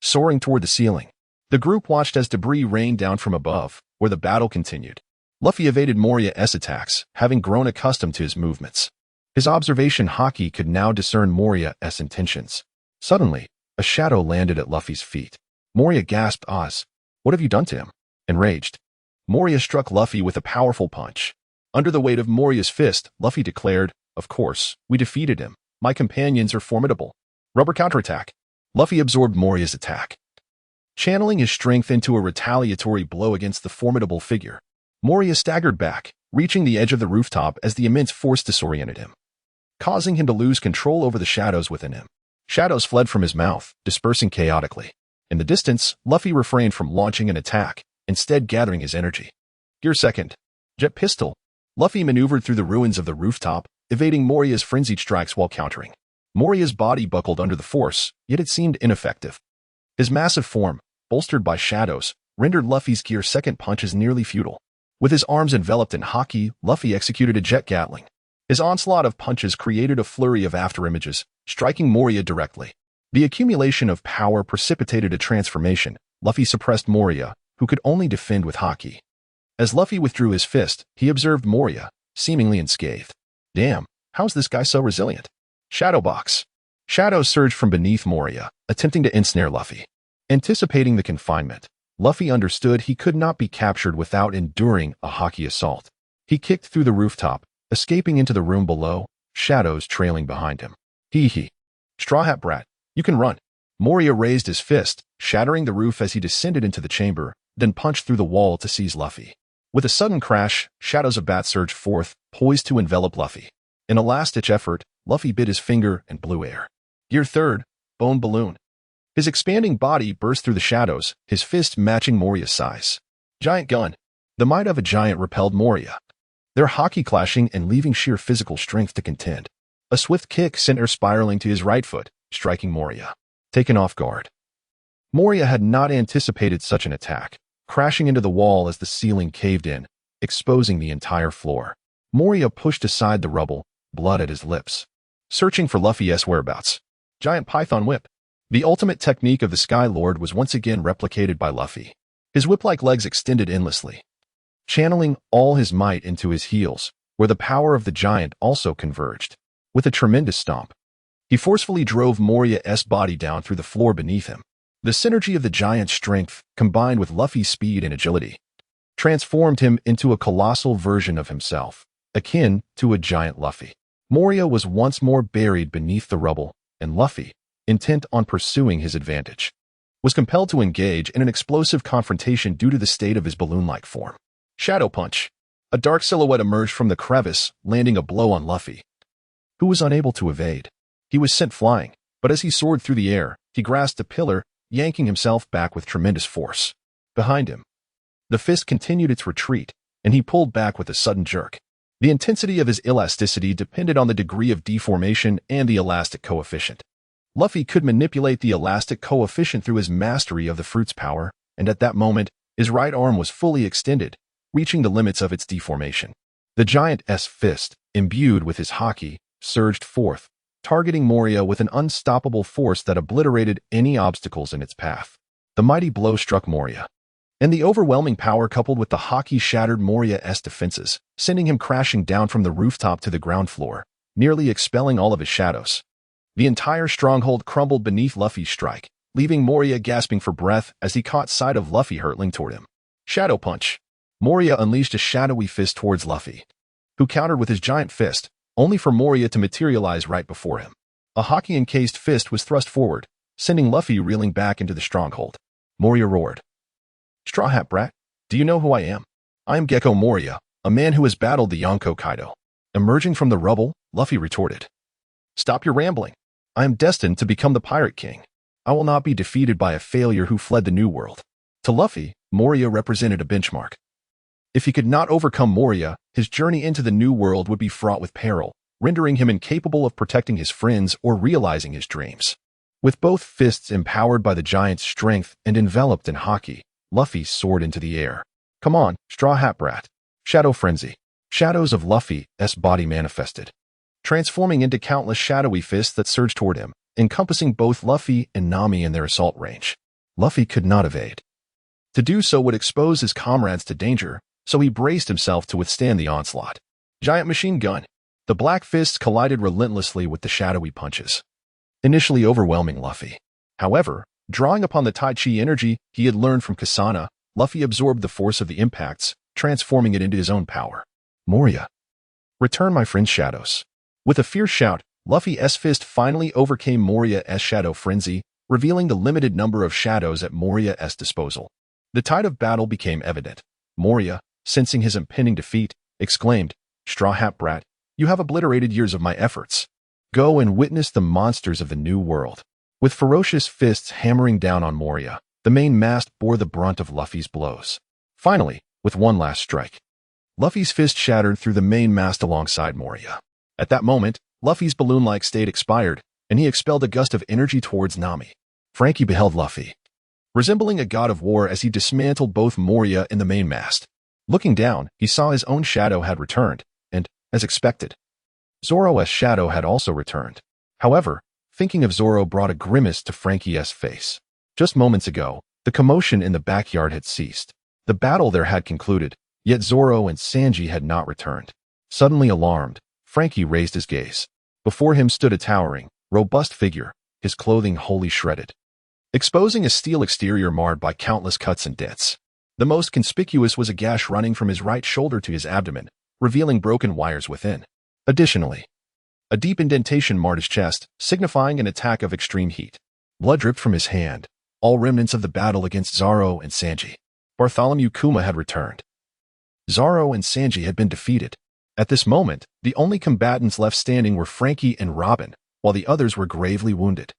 Soaring toward the ceiling, the group watched as debris rained down from above, where the battle continued. Luffy evaded Moria's attacks, having grown accustomed to his movements. His observation haki could now discern Moria's intentions. Suddenly, a shadow landed at Luffy's feet. Moria gasped, "Oz, what have you done to him?" Enraged, Moria struck Luffy with a powerful punch. Under the weight of Moria's fist, Luffy declared, "Of course, we defeated him. My companions are formidable." Rubber counterattack. Luffy absorbed Moria's attack, channeling his strength into a retaliatory blow against the formidable figure. Moria staggered back, reaching the edge of the rooftop as the immense force disoriented him, causing him to lose control over the shadows within him. Shadows fled from his mouth, dispersing chaotically. In the distance, Luffy refrained from launching an attack, instead gathering his energy. Gear second. Jet pistol. Luffy maneuvered through the ruins of the rooftop, evading Moria's frenzied strikes while countering. Moria's body buckled under the force, yet it seemed ineffective. His massive form, bolstered by shadows, rendered Luffy's gear second punches nearly futile. With his arms enveloped in haki, Luffy executed a jet gatling. His onslaught of punches created a flurry of afterimages, striking Moria directly. The accumulation of power precipitated a transformation. Luffy suppressed Moria, who could only defend with haki. As Luffy withdrew his fist, he observed Moria, seemingly unscathed. Damn, how's this guy so resilient? Shadow box. Shadows surged from beneath Moria, attempting to ensnare Luffy. Anticipating the confinement, Luffy understood he could not be captured without enduring a haki assault. He kicked through the rooftop, escaping into the room below, shadows trailing behind him. Hee hee. Straw Hat Brat, you can run. Moria raised his fist, shattering the roof as he descended into the chamber, then punched through the wall to seize Luffy. With a sudden crash, shadows of bat surged forth, poised to envelop Luffy. In a last-ditch effort, Luffy bit his finger and blew air. Gear third, Bone Balloon. His expanding body burst through the shadows, his fist matching Moria's size. Giant Gun. The might of a giant repelled Moria, their haki clashing and leaving sheer physical strength to contend. A swift kick sent her spiraling to his right foot, striking Moria. Taken off guard. Moria had not anticipated such an attack, crashing into the wall as the ceiling caved in, exposing the entire floor. Moria pushed aside the rubble, blood at his lips, searching for Luffy's whereabouts. Giant Python Whip. The ultimate technique of the Sky Lord was once again replicated by Luffy. His whip-like legs extended endlessly, channeling all his might into his heels, where the power of the giant also converged. With a tremendous stomp, he forcefully drove Moria's body down through the floor beneath him. The synergy of the giant's strength, combined with Luffy's speed and agility, transformed him into a colossal version of himself, akin to a giant Luffy. Moria was once more buried beneath the rubble, and Luffy, intent on pursuing his advantage, was compelled to engage in an explosive confrontation due to the state of his balloon-like form. Shadow Punch. A dark silhouette emerged from the crevice, landing a blow on Luffy, who was unable to evade. He was sent flying, but as he soared through the air, he grasped a pillar, yanking himself back with tremendous force. Behind him, the fist continued its retreat, and he pulled back with a sudden jerk. The intensity of his elasticity depended on the degree of deformation and the elastic coefficient. Luffy could manipulate the elastic coefficient through his mastery of the fruit's power, and at that moment, his right arm was fully extended, reaching the limits of its deformation. The giant's fist, imbued with his haki, surged forth, targeting Moria with an unstoppable force that obliterated any obstacles in its path. The mighty blow struck Moria, and the overwhelming power coupled with the haki shattered Moria's defenses, sending him crashing down from the rooftop to the ground floor, nearly expelling all of his shadows. The entire stronghold crumbled beneath Luffy's strike, leaving Moria gasping for breath as he caught sight of Luffy hurtling toward him. Shadow Punch. Moria unleashed a shadowy fist towards Luffy, who countered with his giant fist, only for Moria to materialize right before him. A haki-encased fist was thrust forward, sending Luffy reeling back into the stronghold. Moria roared. Straw Hat Brat, do you know who I am? I am Gecko Moria, a man who has battled the Yonko Kaido. Emerging from the rubble, Luffy retorted. Stop your rambling. I am destined to become the Pirate King. I will not be defeated by a failure who fled the New World. To Luffy, Moria represented a benchmark. If he could not overcome Moria, his journey into the New World would be fraught with peril, rendering him incapable of protecting his friends or realizing his dreams. With both fists empowered by the giant's strength and enveloped in haki, Luffy soared into the air. Come on, Straw Hat Brat. Shadow Frenzy. Shadows of Luffy's body manifested, transforming into countless shadowy fists that surged toward him, encompassing both Luffy and Nami in their assault range. Luffy could not evade. To do so would expose his comrades to danger, so he braced himself to withstand the onslaught. Giant Machine Gun. The black fists collided relentlessly with the shadowy punches, initially overwhelming Luffy. However, drawing upon the Tai Chi energy he had learned from Kasana, Luffy absorbed the force of the impacts, transforming it into his own power. Moria. Return my friend's shadows. With a fierce shout, Luffy's fist finally overcame Moria's shadow frenzy, revealing the limited number of shadows at Moria's disposal. The tide of battle became evident. Moria, sensing his impending defeat, exclaimed, "Straw Hat Brat, you have obliterated years of my efforts. Go and witness the monsters of the new world." With ferocious fists hammering down on Moria, the main mast bore the brunt of Luffy's blows. Finally, with one last strike, Luffy's fist shattered through the main mast alongside Moria. At that moment, Luffy's balloon-like state expired, and he expelled a gust of energy towards Nami. Franky beheld Luffy, resembling a god of war as he dismantled both Moria and the mainmast. Looking down, he saw his own shadow had returned, and, as expected, Zoro's shadow had also returned. However, thinking of Zoro brought a grimace to Franky's face. Just moments ago, the commotion in the backyard had ceased. The battle there had concluded, yet Zoro and Sanji had not returned. Suddenly alarmed, Franky raised his gaze. Before him stood a towering, robust figure, his clothing wholly shredded, exposing a steel exterior marred by countless cuts and dents. The most conspicuous was a gash running from his right shoulder to his abdomen, revealing broken wires within. Additionally, a deep indentation marred his chest, signifying an attack of extreme heat. Blood dripped from his hand, all remnants of the battle against Zoro and Sanji. Bartholomew Kuma had returned. Zoro and Sanji had been defeated. At this moment, the only combatants left standing were Franky and Robin, while the others were gravely wounded.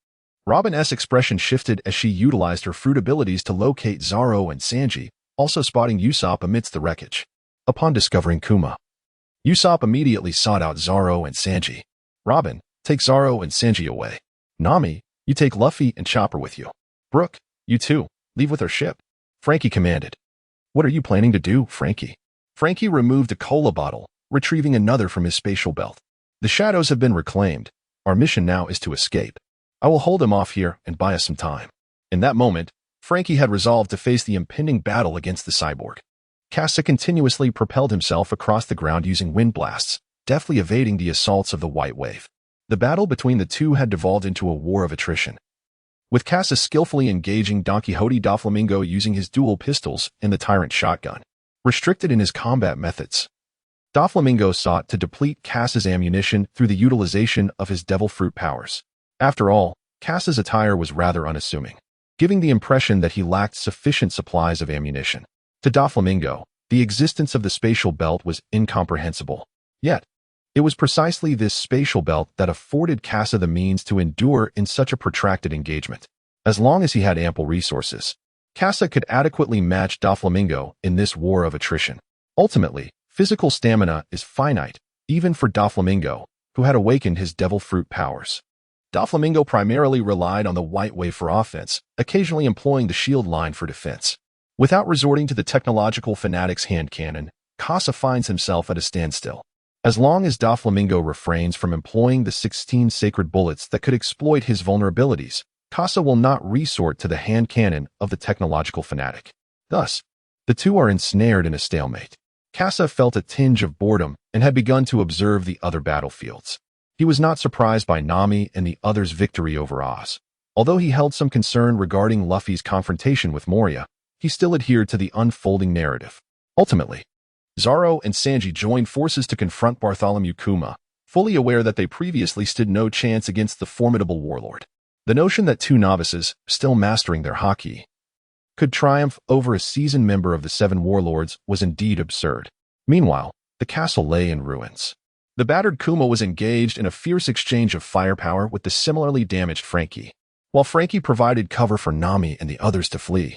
Robin's expression shifted as she utilized her fruit abilities to locate Zoro and Sanji, also spotting Usopp amidst the wreckage. Upon discovering Kuma, Usopp immediately sought out Zoro and Sanji. "Robin, take Zoro and Sanji away. Nami, you take Luffy and Chopper with you. Brook, you too, leave with our ship," Franky commanded. "What are you planning to do, Franky?" Franky removed a cola bottle, retrieving another from his spatial belt. "The shadows have been reclaimed. Our mission now is to escape. I will hold him off here and buy us some time." In that moment, Franky had resolved to face the impending battle against the cyborg. Kasa continuously propelled himself across the ground using wind blasts, deftly evading the assaults of the White Wave. The battle between the two had devolved into a war of attrition, with Kasa skillfully engaging Don Quixote Doflamingo using his dual pistols and the Tyrant shotgun. Restricted in his combat methods, Doflamingo sought to deplete Kasa's ammunition through the utilization of his devil fruit powers. After all, Kasa's attire was rather unassuming, giving the impression that he lacked sufficient supplies of ammunition. To Doflamingo, the existence of the spatial belt was incomprehensible. Yet, it was precisely this spatial belt that afforded Kasa the means to endure in such a protracted engagement. As long as he had ample resources, Kasa could adequately match Doflamingo in this war of attrition. Ultimately, physical stamina is finite, even for Doflamingo, who had awakened his devil fruit powers. Doflamingo primarily relied on the White Wave for offense, occasionally employing the shield line for defense. Without resorting to the technological fanatic's hand cannon, Kasa finds himself at a standstill. As long as Doflamingo refrains from employing the 16 sacred bullets that could exploit his vulnerabilities, Kasa will not resort to the hand cannon of the technological fanatic. Thus, the two are ensnared in a stalemate. Kasa felt a tinge of boredom and had begun to observe the other battlefields. He was not surprised by Nami and the others' victory over Oz. Although he held some concern regarding Luffy's confrontation with Moria, he still adhered to the unfolding narrative. Ultimately, Zoro and Sanji joined forces to confront Bartholomew Kuma, fully aware that they previously stood no chance against the formidable warlord. The notion that two novices, still mastering their haki, could triumph over a seasoned member of the Seven Warlords was indeed absurd. Meanwhile, the castle lay in ruins. The battered Kuma was engaged in a fierce exchange of firepower with the similarly damaged Franky, while Franky provided cover for Nami and the others to flee.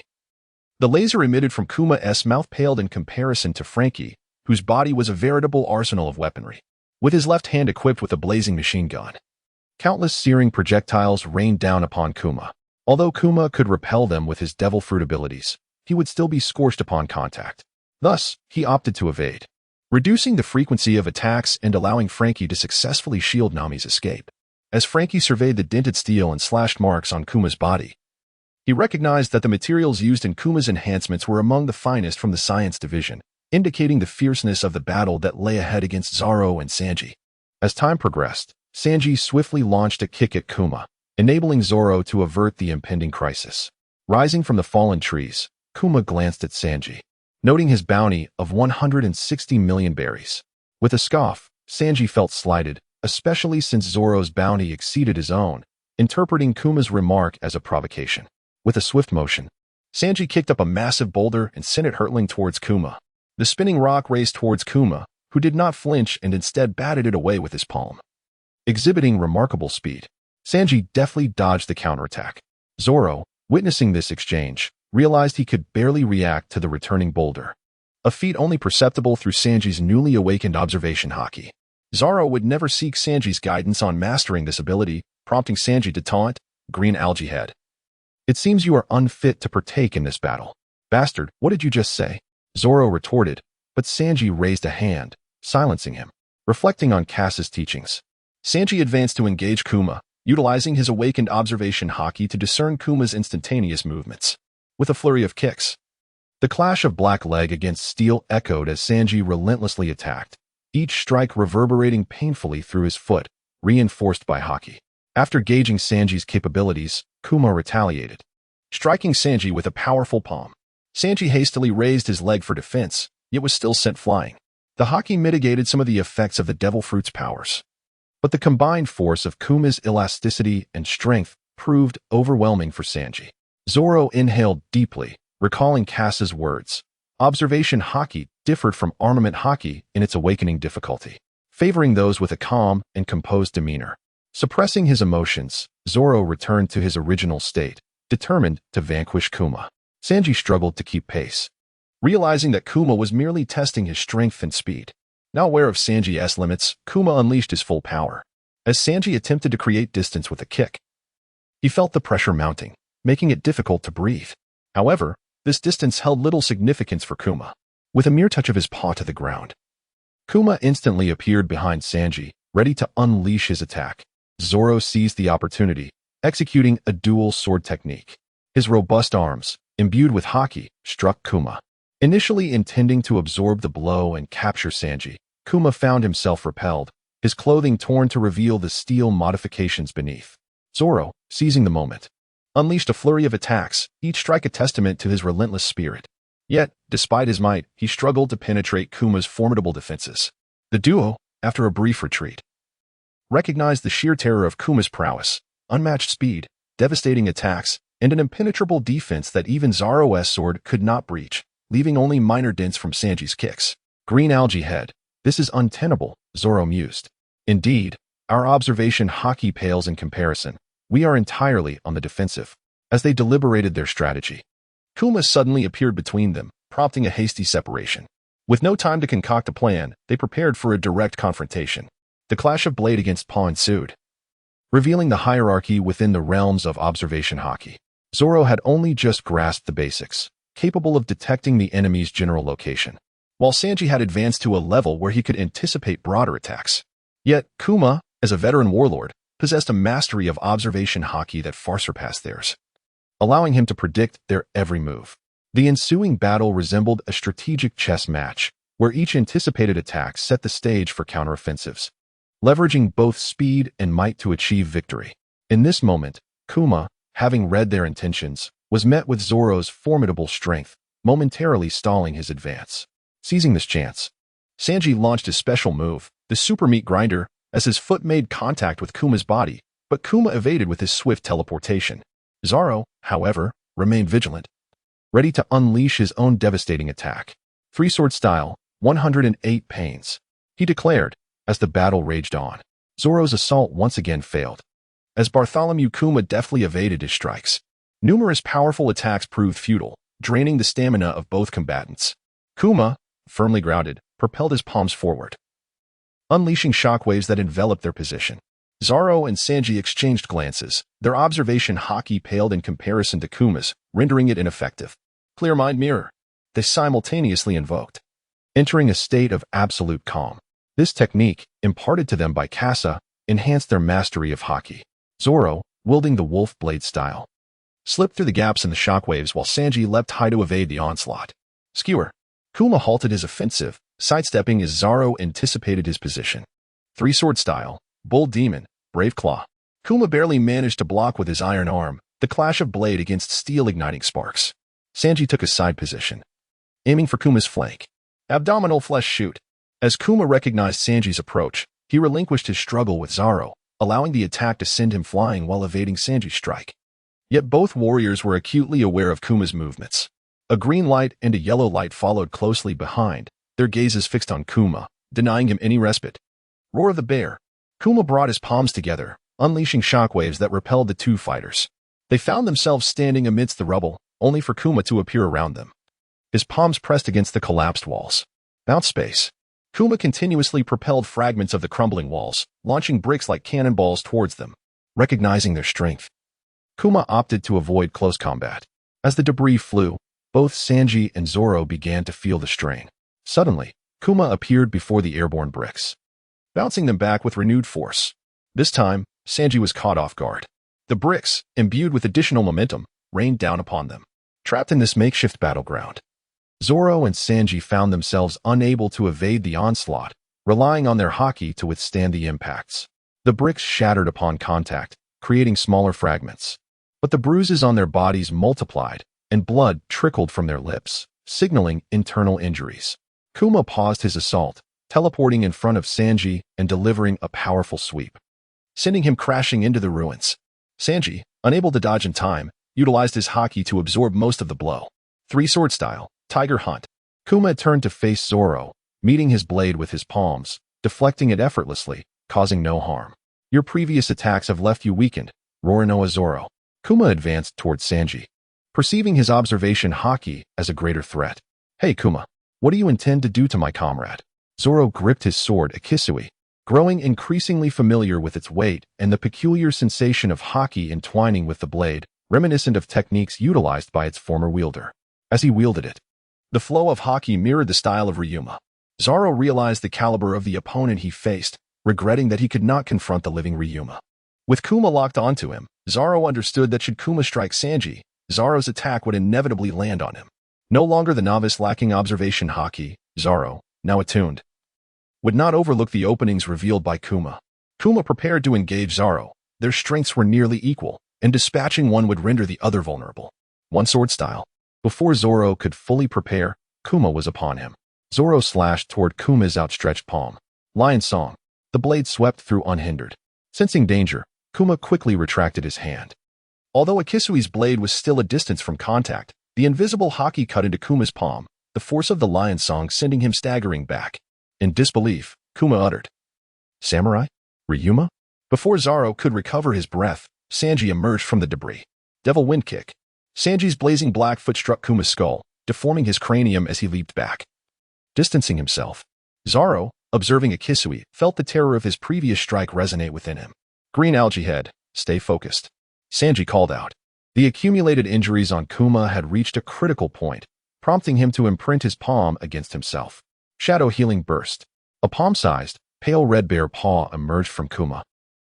The laser emitted from Kuma's mouth paled in comparison to Franky, whose body was a veritable arsenal of weaponry, with his left hand equipped with a blazing machine gun. Countless searing projectiles rained down upon Kuma. Although Kuma could repel them with his devil fruit abilities, he would still be scorched upon contact. Thus, he opted to evade, reducing the frequency of attacks and allowing Franky to successfully shield Nami's escape. As Franky surveyed the dented steel and slashed marks on Kuma's body, he recognized that the materials used in Kuma's enhancements were among the finest from the science division, indicating the fierceness of the battle that lay ahead against Zoro and Sanji. As time progressed, Sanji swiftly launched a kick at Kuma, enabling Zoro to avert the impending crisis. Rising from the fallen trees, Kuma glanced at Sanji, noting his bounty of 160 million berries. With a scoff, Sanji felt slighted, especially since Zoro's bounty exceeded his own, interpreting Kuma's remark as a provocation. With a swift motion, Sanji kicked up a massive boulder and sent it hurtling towards Kuma. The spinning rock raced towards Kuma, who did not flinch and instead batted it away with his palm. Exhibiting remarkable speed, Sanji deftly dodged the counterattack. Zoro, witnessing this exchange, realized he could barely react to the returning boulder, a feat only perceptible through Sanji's newly awakened observation haki. Zoro would never seek Sanji's guidance on mastering this ability, prompting Sanji to taunt, "Green algae head. It seems you are unfit to partake in this battle." "Bastard, what did you just say?" Zoro retorted, but Sanji raised a hand, silencing him. Reflecting on Kasa's teachings, Sanji advanced to engage Kuma, utilizing his awakened observation haki to discern Kuma's instantaneous movements. With a flurry of kicks, the clash of black leg against steel echoed as Sanji relentlessly attacked, each strike reverberating painfully through his foot, reinforced by haki. After gauging Sanji's capabilities, Kuma retaliated, striking Sanji with a powerful palm. Sanji hastily raised his leg for defense, yet was still sent flying. The haki mitigated some of the effects of the devil fruit's powers, but the combined force of Kuma's elasticity and strength proved overwhelming for Sanji. Zoro inhaled deeply, recalling Kasa's words. Observation haki differed from armament haki in its awakening difficulty, favoring those with a calm and composed demeanor. Suppressing his emotions, Zoro returned to his original state, determined to vanquish Kuma. Sanji struggled to keep pace, realizing that Kuma was merely testing his strength and speed. Now aware of Sanji's limits, Kuma unleashed his full power. As Sanji attempted to create distance with a kick, he felt the pressure mounting, making it difficult to breathe. However, this distance held little significance for Kuma. With a mere touch of his paw to the ground, Kuma instantly appeared behind Sanji, ready to unleash his attack. Zoro seized the opportunity, executing a dual sword technique. His robust arms, imbued with haki, struck Kuma. Initially intending to absorb the blow and capture Sanji, Kuma found himself repelled, his clothing torn to reveal the steel modifications beneath. Zoro, seizing the moment, unleashed a flurry of attacks, each strike a testament to his relentless spirit. Yet, despite his might, he struggled to penetrate Kuma's formidable defenses. The duo, after a brief retreat, recognized the sheer terror of Kuma's prowess, unmatched speed, devastating attacks, and an impenetrable defense that even Zoro's sword could not breach, leaving only minor dents from Sanji's kicks. "Green algae head. This is untenable," Zoro mused. "Indeed, our observation haki pales in comparison. We are entirely on the defensive." As they deliberated their strategy, Kuma suddenly appeared between them, prompting a hasty separation. With no time to concoct a plan, they prepared for a direct confrontation. The clash of blade against paw ensued, revealing the hierarchy within the realms of observation haki. Zoro had only just grasped the basics, capable of detecting the enemy's general location, while Sanji had advanced to a level where he could anticipate broader attacks. Yet, Kuma, as a veteran warlord, possessed a mastery of observation haki that far surpassed theirs, allowing him to predict their every move. The ensuing battle resembled a strategic chess match, where each anticipated attack set the stage for counteroffensives, leveraging both speed and might to achieve victory. In this moment, Kuma, having read their intentions, was met with Zoro's formidable strength, momentarily stalling his advance. Seizing this chance, Sanji launched his special move, the Super Meat Grinder, as his foot made contact with Kuma's body, but Kuma evaded with his swift teleportation. Zoro, however, remained vigilant, ready to unleash his own devastating attack. "Three-sword style, 108 pains," he declared, as the battle raged on. Zoro's assault once again failed, as Bartholomew Kuma deftly evaded his strikes. Numerous powerful attacks proved futile, draining the stamina of both combatants. Kuma, firmly grounded, propelled his palms forward, unleashing shockwaves that enveloped their position. Zoro and Sanji exchanged glances, their observation haki paled in comparison to Kuma's, rendering it ineffective. "Clear mind mirror," they simultaneously invoked, entering a state of absolute calm. This technique, imparted to them by Kasa, enhanced their mastery of haki. Zoro, wielding the wolf blade style, slipped through the gaps in the shockwaves while Sanji leapt high to evade the onslaught. Skewer. Kuma halted his offensive, sidestepping as Zoro anticipated his position. Three-sword style, Bull Demon, Brave Claw. Kuma barely managed to block with his iron arm, the clash of blade against steel igniting sparks. Sanji took a side position, aiming for Kuma's flank. Abdominal flesh shoot. As Kuma recognized Sanji's approach, he relinquished his struggle with Zoro, allowing the attack to send him flying while evading Sanji's strike. Yet both warriors were acutely aware of Kuma's movements. A green light and a yellow light followed closely behind, their gazes fixed on Kuma, denying him any respite. Roar of the bear. Kuma brought his palms together, unleashing shockwaves that repelled the two fighters. They found themselves standing amidst the rubble, only for Kuma to appear around them. His palms pressed against the collapsed walls. Bounce space. Kuma continuously propelled fragments of the crumbling walls, launching bricks like cannonballs towards them. Recognizing their strength, Kuma opted to avoid close combat. As the debris flew, both Sanji and Zoro began to feel the strain. Suddenly, Kuma appeared before the airborne bricks, bouncing them back with renewed force. This time, Sanji was caught off guard. The bricks, imbued with additional momentum, rained down upon them. Trapped in this makeshift battleground, Zoro and Sanji found themselves unable to evade the onslaught, relying on their haki to withstand the impacts. The bricks shattered upon contact, creating smaller fragments. But the bruises on their bodies multiplied, and blood trickled from their lips, signaling internal injuries. Kuma paused his assault, teleporting in front of Sanji and delivering a powerful sweep, sending him crashing into the ruins. Sanji, unable to dodge in time, utilized his haki to absorb most of the blow. Three-sword style, Tiger Hunt. Kuma turned to face Zoro, meeting his blade with his palms, deflecting it effortlessly, causing no harm. Your previous attacks have left you weakened, Roronoa Zoro. Kuma advanced towards Sanji, perceiving his observation haki as a greater threat. Hey Kuma, what do you intend to do to my comrade? Zoro gripped his sword Akisui, growing increasingly familiar with its weight and the peculiar sensation of haki entwining with the blade, reminiscent of techniques utilized by its former wielder. As he wielded it, the flow of haki mirrored the style of Ryuma. Zoro realized the caliber of the opponent he faced, regretting that he could not confront the living Ryuma. With Kuma locked onto him, Zoro understood that should Kuma strike Sanji, Zoro's attack would inevitably land on him. No longer the novice lacking observation haki, Zoro, now attuned, would not overlook the openings revealed by Kuma. Kuma prepared to engage Zoro. Their strengths were nearly equal, and dispatching one would render the other vulnerable. One sword style. Before Zoro could fully prepare, Kuma was upon him. Zoro slashed toward Kuma's outstretched palm. Lion Song. The blade swept through unhindered. Sensing danger, Kuma quickly retracted his hand. Although Akisui's blade was still a distance from contact, the invisible haki cut into Kuma's palm, the force of the Lion Song sending him staggering back. In disbelief, Kuma uttered, "Samurai? Ryuma?" Before Zoro could recover his breath, Sanji emerged from the debris. Devil Wind Kick. Sanji's blazing black foot struck Kuma's skull, deforming his cranium as he leaped back. Distancing himself, Zoro, observing Akisui, felt the terror of his previous strike resonate within him. Green Algae Head, stay focused. Sanji called out. The accumulated injuries on Kuma had reached a critical point, prompting him to imprint his palm against himself. Shadow Healing Burst. A palm-sized, pale red bear paw emerged from Kuma,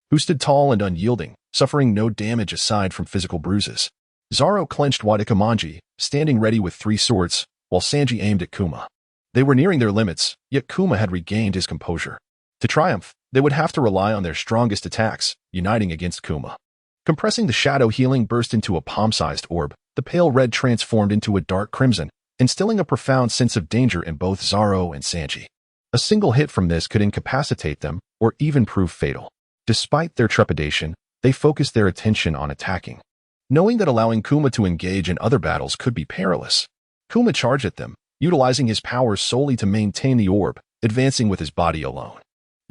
who stood tall and unyielding, suffering no damage aside from physical bruises. Zoro clenched Wadikamanji, standing ready with three swords, while Sanji aimed at Kuma. They were nearing their limits, yet Kuma had regained his composure. To triumph, they would have to rely on their strongest attacks, uniting against Kuma. Compressing the Shadow Healing Burst into a palm-sized orb, the pale red transformed into a dark crimson, instilling a profound sense of danger in both Zoro and Sanji. A single hit from this could incapacitate them, or even prove fatal. Despite their trepidation, they focused their attention on attacking. Knowing that allowing Kuma to engage in other battles could be perilous, Kuma charged at them, utilizing his powers solely to maintain the orb, advancing with his body alone.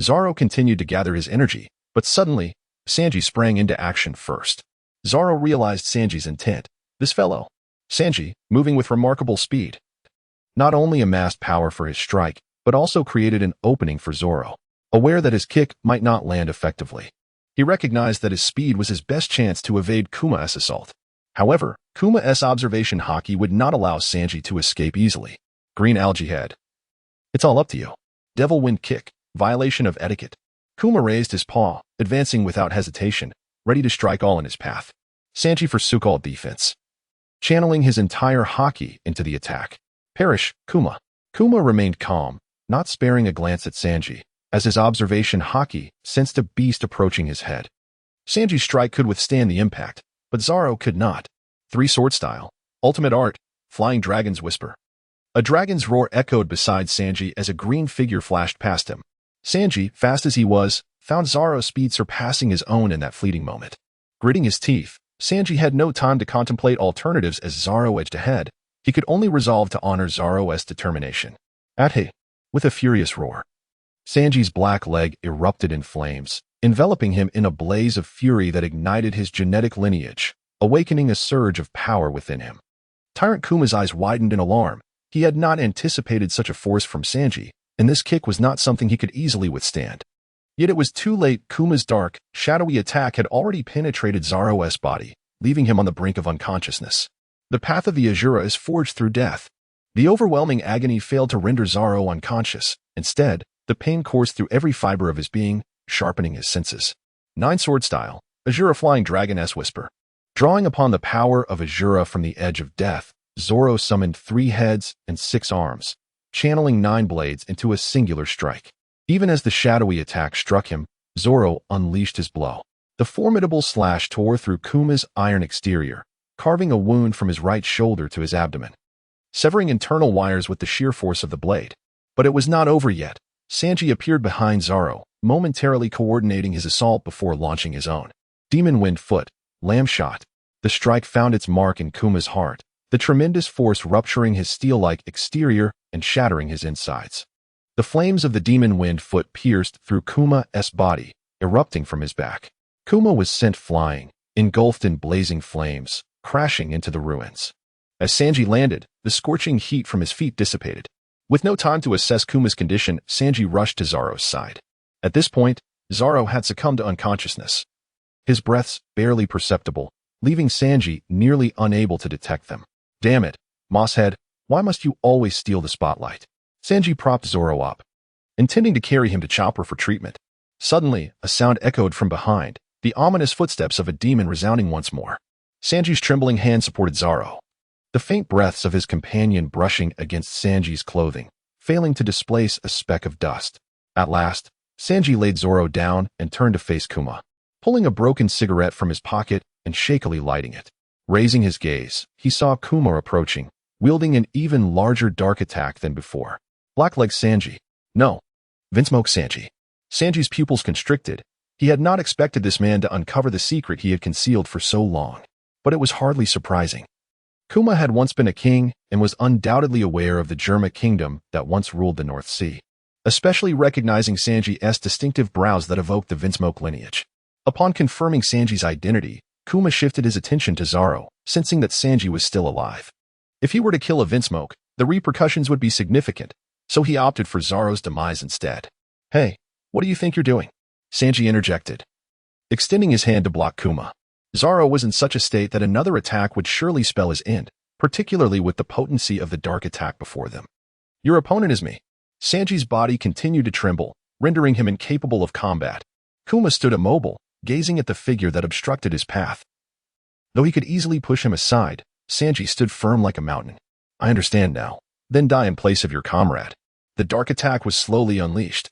Zoro continued to gather his energy, but suddenly, Sanji sprang into action first. Zoro realized Sanji's intent. This fellow, Sanji, moving with remarkable speed, not only amassed power for his strike, but also created an opening for Zoro. Aware that his kick might not land effectively, he recognized that his speed was his best chance to evade Kuma's assault. However, Kuma's observation haki would not allow Sanji to escape easily. Green Algae Head. It's all up to you. Devil Wind Kick. Violation of etiquette. Kuma raised his paw, advancing without hesitation, ready to strike all in his path. Sanji forsook all defense, channeling his entire haki into the attack. Perish, Kuma. Kuma remained calm, not sparing a glance at Sanji, as his observation haki sensed a beast approaching his head. Sanji's strike could withstand the impact, but Zoro could not. Three-sword style. Ultimate art. Flying Dragon's Whisper. A dragon's roar echoed beside Sanji as a green figure flashed past him. Sanji, fast as he was, found Zoro's speed surpassing his own in that fleeting moment. Gritting his teeth, Sanji had no time to contemplate alternatives as Zoro edged ahead. He could only resolve to honor Zoro's determination. Ahe! With a furious roar, Sanji's black leg erupted in flames, enveloping him in a blaze of fury that ignited his genetic lineage, awakening a surge of power within him. Tyrant Kuma's eyes widened in alarm. He had not anticipated such a force from Sanji, and this kick was not something he could easily withstand. Yet it was too late. Kuma's dark, shadowy attack had already penetrated Zoro's body, leaving him on the brink of unconsciousness. The path of the Azura is forged through death. The overwhelming agony failed to render Zoro unconscious. Instead, the pain coursed through every fiber of his being, sharpening his senses. Nine Sword Style, Azura Flying Dragon-S Whisper. Drawing upon the power of Azura from the edge of death, Zoro summoned 3 heads and 6 arms, channeling 9 blades into a singular strike. Even as the shadowy attack struck him, Zoro unleashed his blow. The formidable slash tore through Kuma's iron exterior, carving a wound from his right shoulder to his abdomen, severing internal wires with the sheer force of the blade. But it was not over yet. Sanji appeared behind Zoro, momentarily coordinating his assault before launching his own. Demon Wind Foot, Lamb Shot. The strike found its mark in Kuma's heart, the tremendous force rupturing his steel-like exterior and shattering his insides. The flames of the Demon Wind Foot pierced through Kuma's body, erupting from his back. Kuma was sent flying, engulfed in blazing flames, crashing into the ruins. As Sanji landed, the scorching heat from his feet dissipated. With no time to assess Kuma's condition, Sanji rushed to Zoro's side. At this point, Zoro had succumbed to unconsciousness. His breaths barely perceptible, leaving Sanji nearly unable to detect them. Damn it, Mosshead, why must you always steal the spotlight? Sanji propped Zoro up, intending to carry him to Chopper for treatment. Suddenly, a sound echoed from behind, the ominous footsteps of a demon resounding once more. Sanji's trembling hand supported Zoro, the faint breaths of his companion brushing against Sanji's clothing, failing to displace a speck of dust. At last, Sanji laid Zoro down and turned to face Kuma, pulling a broken cigarette from his pocket and shakily lighting it. Raising his gaze, he saw Kuma approaching, wielding an even larger dark attack than before. Blackleg Sanji. No. Vinsmoke Sanji. Sanji's pupils constricted. He had not expected this man to uncover the secret he had concealed for so long, but it was hardly surprising. Kuma had once been a king and was undoubtedly aware of the Germa kingdom that once ruled the North Sea, especially recognizing Sanji's distinctive brows that evoked the Vinsmoke lineage. Upon confirming Sanji's identity, Kuma shifted his attention to Zoro, sensing that Sanji was still alive. If he were to kill a Vinsmoke, the repercussions would be significant, so he opted for Zoro's demise instead. Hey, what do you think you're doing? Sanji interjected, extending his hand to block Kuma. Zoro was in such a state that another attack would surely spell his end, particularly with the potency of the dark attack before them. Your opponent is me. Sanji's body continued to tremble, rendering him incapable of combat. Kuma stood immobile, gazing at the figure that obstructed his path. Though he could easily push him aside, Sanji stood firm like a mountain. I understand now. Then die in place of your comrade. The dark attack was slowly unleashed.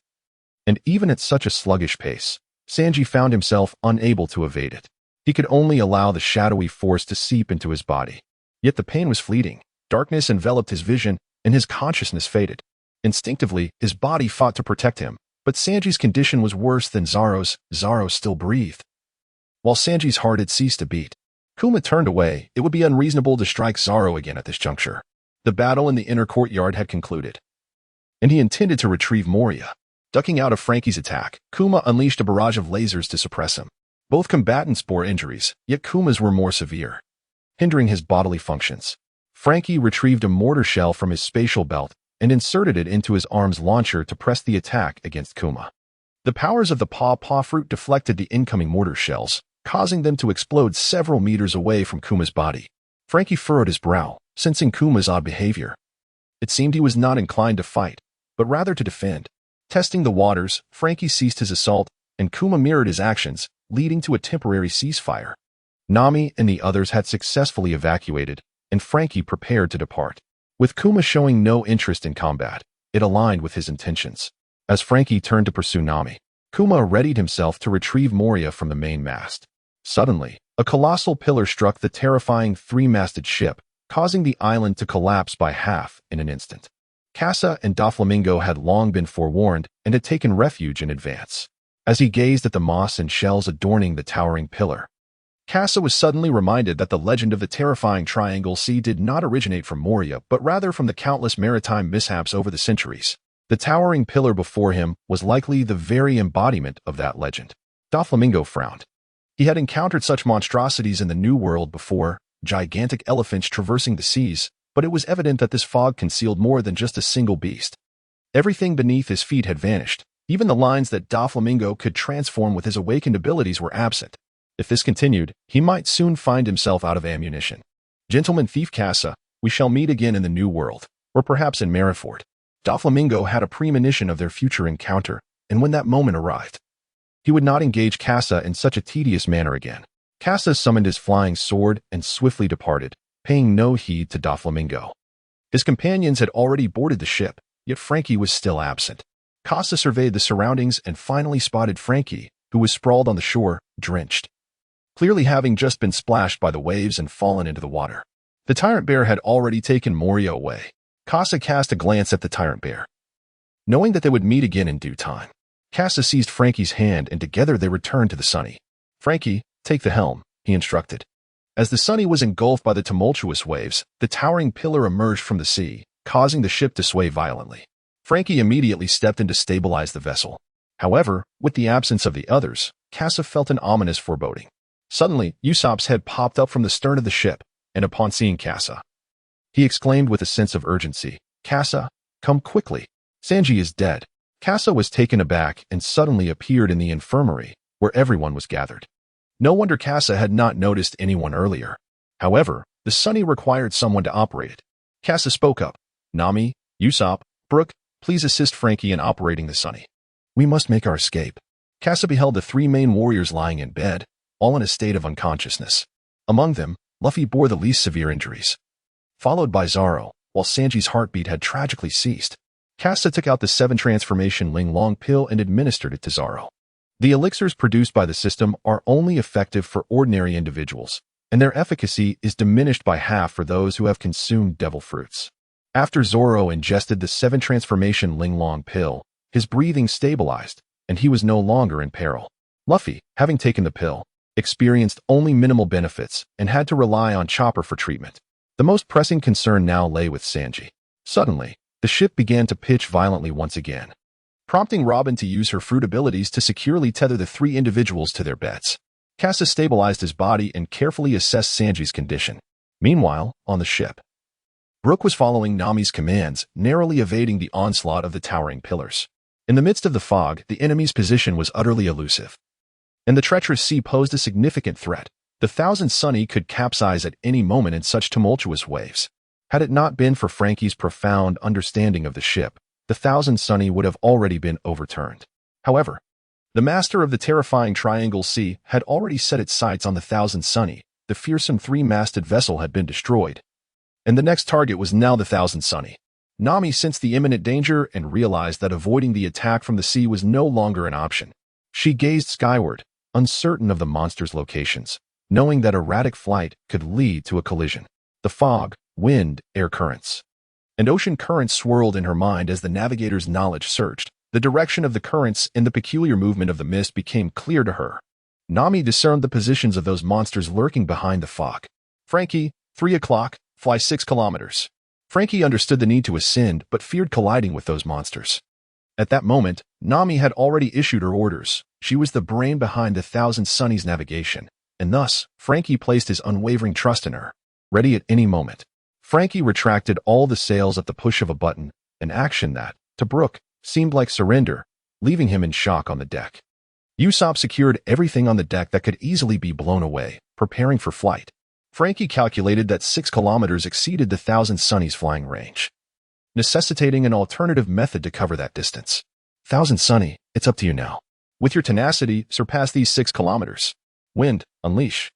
And even at such a sluggish pace, Sanji found himself unable to evade it. He could only allow the shadowy force to seep into his body. Yet the pain was fleeting. Darkness enveloped his vision, and his consciousness faded. Instinctively, his body fought to protect him, but Sanji's condition was worse than Zoro's. Zoro still breathed. While Sanji's heart had ceased to beat, Kuma turned away. It would be unreasonable to strike Zoro again at this juncture. The battle in the inner courtyard had concluded, and he intended to retrieve Moria. Ducking out of Frankie's attack, Kuma unleashed a barrage of lasers to suppress him. Both combatants bore injuries, yet Kuma's were more severe, hindering his bodily functions. Frankie retrieved a mortar shell from his spatial belt and inserted it into his arm's launcher to press the attack against Kuma. The powers of the paw fruit deflected the incoming mortar shells, causing them to explode several meters away from Kuma's body. Frankie furrowed his brow, sensing Kuma's odd behavior. It seemed he was not inclined to fight, but rather to defend. Testing the waters, Frankie ceased his assault, and Kuma mirrored his actions, leading to a temporary ceasefire. Nami and the others had successfully evacuated, and Frankie prepared to depart. With Kuma showing no interest in combat, it aligned with his intentions. As Frankie turned to pursue Nami, Kuma readied himself to retrieve Moria from the main mast. Suddenly, a colossal pillar struck the terrifying 3-masted ship, causing the island to collapse by half in an instant. Kasa and Doflamingo had long been forewarned and had taken refuge in advance. As he gazed at the moss and shells adorning the towering pillar, Kasa was suddenly reminded that the legend of the terrifying Triangle Sea did not originate from Moria, but rather from the countless maritime mishaps over the centuries. The towering pillar before him was likely the very embodiment of that legend. Doflamingo frowned. He had encountered such monstrosities in the New World before, gigantic elephants traversing the seas, but it was evident that this fog concealed more than just a single beast. Everything beneath his feet had vanished. Even the lines that Doflamingo could transform with his awakened abilities were absent. If this continued, he might soon find himself out of ammunition. Gentleman Thief Kasa, we shall meet again in the New World, or perhaps in Marineford. Doflamingo had a premonition of their future encounter, and when that moment arrived, he would not engage Kasa in such a tedious manner again. Kasa summoned his flying sword and swiftly departed, paying no heed to Doflamingo. His companions had already boarded the ship, yet Frankie was still absent. Kasa surveyed the surroundings and finally spotted Frankie, who was sprawled on the shore, drenched, clearly having just been splashed by the waves and fallen into the water. The tyrant bear had already taken Moria away. Kasa cast a glance at the tyrant bear. Knowing that they would meet again in due time, Kasa seized Frankie's hand and together they returned to the Sunny. Frankie, take the helm, he instructed. As the Sunny was engulfed by the tumultuous waves, the towering pillar emerged from the sea, causing the ship to sway violently. Frankie immediately stepped in to stabilize the vessel. However, with the absence of the others, Kasa felt an ominous foreboding. Suddenly, Usopp's head popped up from the stern of the ship, and upon seeing Kasa, he exclaimed with a sense of urgency, "Kasa, come quickly. Sanji is dead." Kasa was taken aback and suddenly appeared in the infirmary, where everyone was gathered. No wonder Kasa had not noticed anyone earlier. However, the Sunny required someone to operate it. Kasa spoke up. "Nami, Usopp, Brook, please assist Frankie in operating the Sunny. We must make our escape." Kasa beheld the three main warriors lying in bed, all in a state of unconsciousness. Among them, Luffy bore the least severe injuries, followed by Zoro, while Sanji's heartbeat had tragically ceased. Kasa took out the 7 transformation Ling Long pill and administered it to Zoro. The elixirs produced by the system are only effective for ordinary individuals, and their efficacy is diminished by half for those who have consumed devil fruits. After Zoro ingested the 7 transformation Ling Long pill, his breathing stabilized, and he was no longer in peril. Luffy, having taken the pill, experienced only minimal benefits and had to rely on Chopper for treatment. The most pressing concern now lay with Sanji. Suddenly, the ship began to pitch violently once again, prompting Robin to use her fruit abilities to securely tether the 3 individuals to their beds. Kasa stabilized his body and carefully assessed Sanji's condition. Meanwhile, on the ship, Brook was following Nami's commands, narrowly evading the onslaught of the towering pillars. In the midst of the fog, the enemy's position was utterly elusive, and the treacherous sea posed a significant threat. The Thousand Sunny could capsize at any moment in such tumultuous waves. Had it not been for Frankie's profound understanding of the ship, the Thousand Sunny would have already been overturned. However, the master of the terrifying Triangle Sea had already set its sights on the Thousand Sunny. The fearsome 3-masted vessel had been destroyed, and the next target was now the Thousand Sunny. Nami sensed the imminent danger and realized that avoiding the attack from the sea was no longer an option. She gazed skyward, uncertain of the monster's locations, knowing that erratic flight could lead to a collision. The fog, wind, air currents, and ocean currents swirled in her mind as the navigator's knowledge searched. The direction of the currents and the peculiar movement of the mist became clear to her. Nami discerned the positions of those monsters lurking behind the fog. Frankie, 3 o'clock, fly 6 kilometers. Frankie understood the need to ascend, but feared colliding with those monsters. At that moment, Nami had already issued her orders. She was the brain behind the Thousand Sunny's navigation, and thus, Frankie placed his unwavering trust in her. Ready at any moment, Frankie retracted all the sails at the push of a button, an action that, to Brook, seemed like surrender, leaving him in shock on the deck. Usopp secured everything on the deck that could easily be blown away, preparing for flight. Frankie calculated that 6 kilometers exceeded the Thousand Sunny's flying range, necessitating an alternative method to cover that distance. Thousand Sunny, it's up to you now. With your tenacity, surpass these 6 kilometers. Wind, unleash.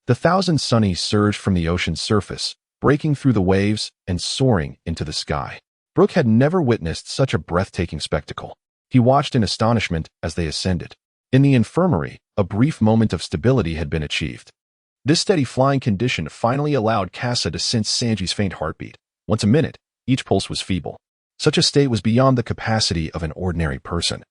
The Thousand Sunny surged from the ocean's surface, breaking through the waves and soaring into the sky. Brook had never witnessed such a breathtaking spectacle. He watched in astonishment as they ascended. In the infirmary, a brief moment of stability had been achieved. This steady flying condition finally allowed Kasa to sense Sanji's faint heartbeat. Once a minute, each pulse was feeble. Such a state was beyond the capacity of an ordinary person.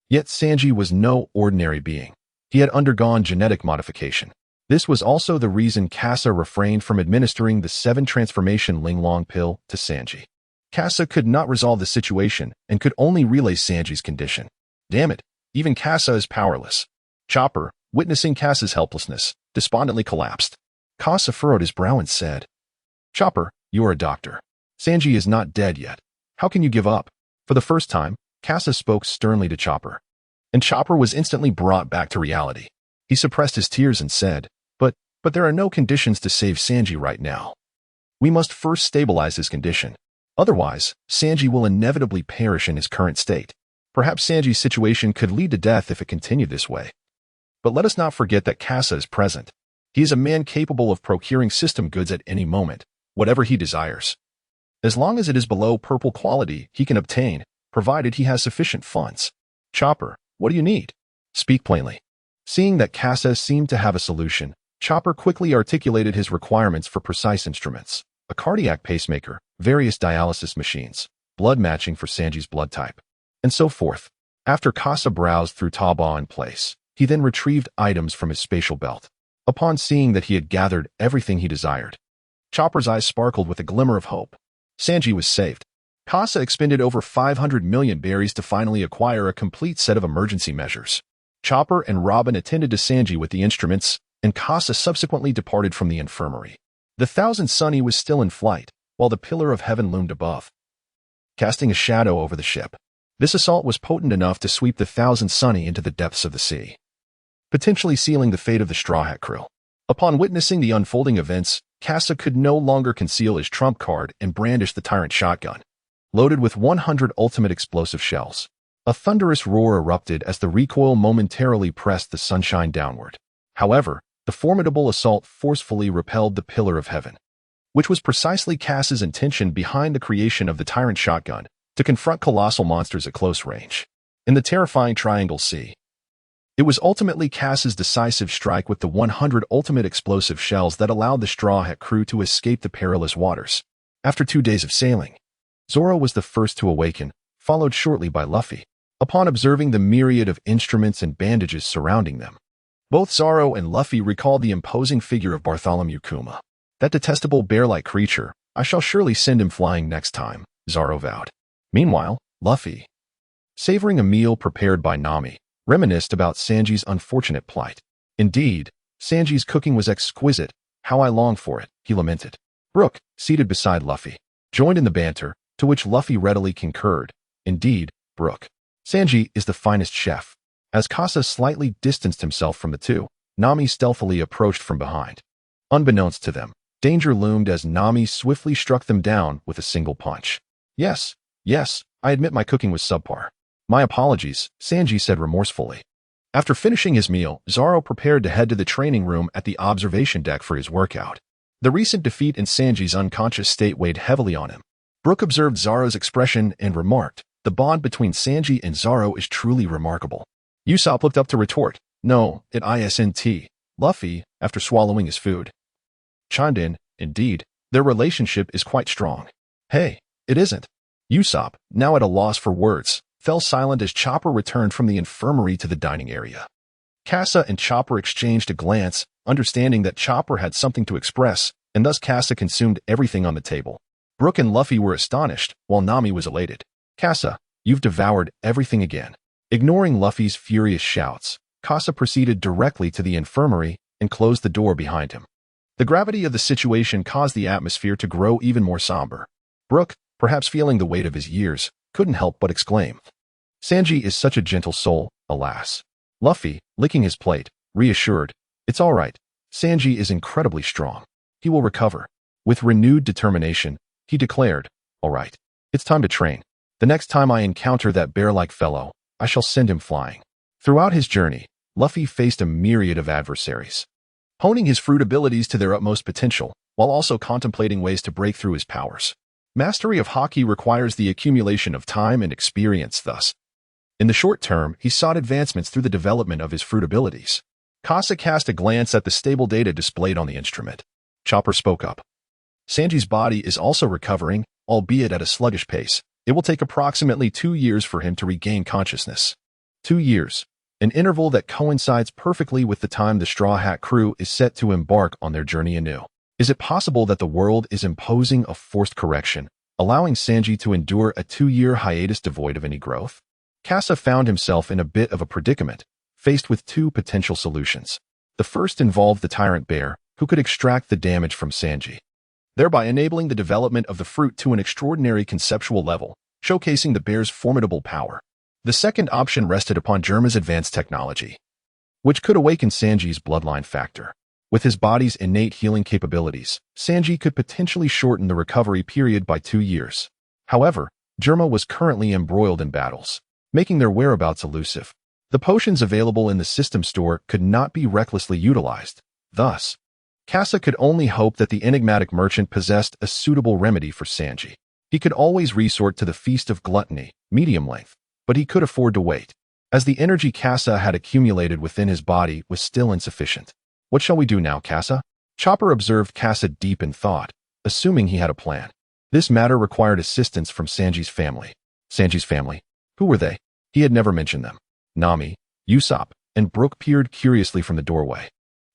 Yet Sanji was no ordinary being. He had undergone genetic modification. This was also the reason Kasa refrained from administering the 7-transformation Linglong pill to Sanji. Kasa could not resolve the situation and could only relay Sanji's condition. Damn it, even Kasa is powerless. Chopper, witnessing Kasa's helplessness, despondently collapsed. Kasa furrowed his brow and said, "Chopper, you are a doctor. Sanji is not dead yet. How can you give up?" For the first time, Kasa spoke sternly to Chopper. And Chopper was instantly brought back to reality. He suppressed his tears and said, But there are no conditions to save Sanji right now. We must first stabilize his condition. Otherwise, Sanji will inevitably perish in his current state. Perhaps Sanji's situation could lead to death if it continued this way. But let us not forget that Kasa is present. He is a man capable of procuring system goods at any moment, whatever he desires. As long as it is below purple quality, he can obtain, provided he has sufficient funds. Chopper, what do you need? Speak plainly. Seeing that Kasa seemed to have a solution, Chopper quickly articulated his requirements for precise instruments: a cardiac pacemaker, various dialysis machines, blood matching for Sanji's blood type, and so forth. After Kasa browsed through Taba in place, he then retrieved items from his spatial belt. Upon seeing that he had gathered everything he desired, Chopper's eyes sparkled with a glimmer of hope. Sanji was saved. Kasa expended over 500 million berries to finally acquire a complete set of emergency measures. Chopper and Robin attended to Sanji with the instruments, and Kasa subsequently departed from the infirmary. The Thousand Sunny was still in flight, while the Pillar of Heaven loomed above, casting a shadow over the ship. This assault was potent enough to sweep the Thousand Sunny into the depths of the sea, potentially sealing the fate of the Straw Hat crew. Upon witnessing the unfolding events, Kasa could no longer conceal his trump card and brandish the Tyrant shotgun, loaded with 100 ultimate explosive shells. A thunderous roar erupted as the recoil momentarily pressed the sunshine downward. However, the formidable assault forcefully repelled the Pillar of Heaven, which was precisely Kasa's intention behind the creation of the Tyrant shotgun, to confront colossal monsters at close range. In the terrifying Triangle Sea, it was ultimately Kasa's decisive strike with the 100 ultimate explosive shells that allowed the Straw Hat crew to escape the perilous waters. After 2 days of sailing, Zoro was the first to awaken, followed shortly by Luffy. Upon observing the myriad of instruments and bandages surrounding them, both Zoro and Luffy recalled the imposing figure of Bartholomew Kuma. That detestable bear-like creature, I shall surely send him flying next time, Zoro vowed. Meanwhile, Luffy, savoring a meal prepared by Nami, reminisced about Sanji's unfortunate plight. Indeed, Sanji's cooking was exquisite. How I long for it, he lamented. Brook, seated beside Luffy, joined in the banter, to which Luffy readily concurred. Indeed, Brook, Sanji is the finest chef. As Kasa slightly distanced himself from the two, Nami stealthily approached from behind. Unbeknownst to them, danger loomed as Nami swiftly struck them down with a single punch. Yes, I admit my cooking was subpar. My apologies, Sanji said remorsefully. After finishing his meal, Zoro prepared to head to the training room at the observation deck for his workout. The recent defeat in Sanji's unconscious state weighed heavily on him. Brook observed Zoro's expression and remarked, "The bond between Sanji and Zoro is truly remarkable." Usopp looked up to retort, "No, it isn't." Luffy, after swallowing his food, chimed in, "Indeed, their relationship is quite strong." "Hey, it isn't." Usopp, now at a loss for words, fell silent as Chopper returned from the infirmary to the dining area. Kasa and Chopper exchanged a glance, understanding that Chopper had something to express, and thus Kasa consumed everything on the table. Brook and Luffy were astonished, while Nami was elated. "Kasa, you've devoured everything again." Ignoring Luffy's furious shouts, Kasa proceeded directly to the infirmary and closed the door behind him. The gravity of the situation caused the atmosphere to grow even more somber. Brook, perhaps feeling the weight of his years, couldn't help but exclaim, "Sanji is such a gentle soul, alas." Luffy, licking his plate, reassured, "It's all right. Sanji is incredibly strong. He will recover." With renewed determination, he declared, "All right. It's time to train. The next time I encounter that bear-like fellow, I shall send him flying." Throughout his journey, Luffy faced a myriad of adversaries, honing his fruit abilities to their utmost potential, while also contemplating ways to break through his powers. Mastery of Haki requires the accumulation of time and experience thus. In the short term, he sought advancements through the development of his fruit abilities. Kasa cast a glance at the stable data displayed on the instrument. Chopper spoke up. "Sanji's body is also recovering, albeit at a sluggish pace. It will take approximately 2 years for him to regain consciousness." 2 years, an interval that coincides perfectly with the time the Straw Hat crew is set to embark on their journey anew. Is it possible that the world is imposing a forced correction, allowing Sanji to endure a 2-year hiatus devoid of any growth? Kasa found himself in a bit of a predicament, faced with 2 potential solutions. The first involved the tyrant bear, who could extract the damage from Sanji, thereby enabling the development of the fruit to an extraordinary conceptual level, showcasing the bear's formidable power. The second option rested upon Germa's advanced technology, which could awaken Sanji's bloodline factor. With his body's innate healing capabilities, Sanji could potentially shorten the recovery period by 2 years. However, Germa was currently embroiled in battles, making their whereabouts elusive. The potions available in the system store could not be recklessly utilized. Thus, Kasa could only hope that the enigmatic merchant possessed a suitable remedy for Sanji. He could always resort to the Feast of Gluttony, medium length, but he could afford to wait, as the energy Kasa had accumulated within his body was still insufficient. What shall we do now, Kasa? Chopper observed Kasa deep in thought, assuming he had a plan. This matter required assistance from Sanji's family. Sanji's family? Who were they? He had never mentioned them. Nami, Usopp, and Brook peered curiously from the doorway,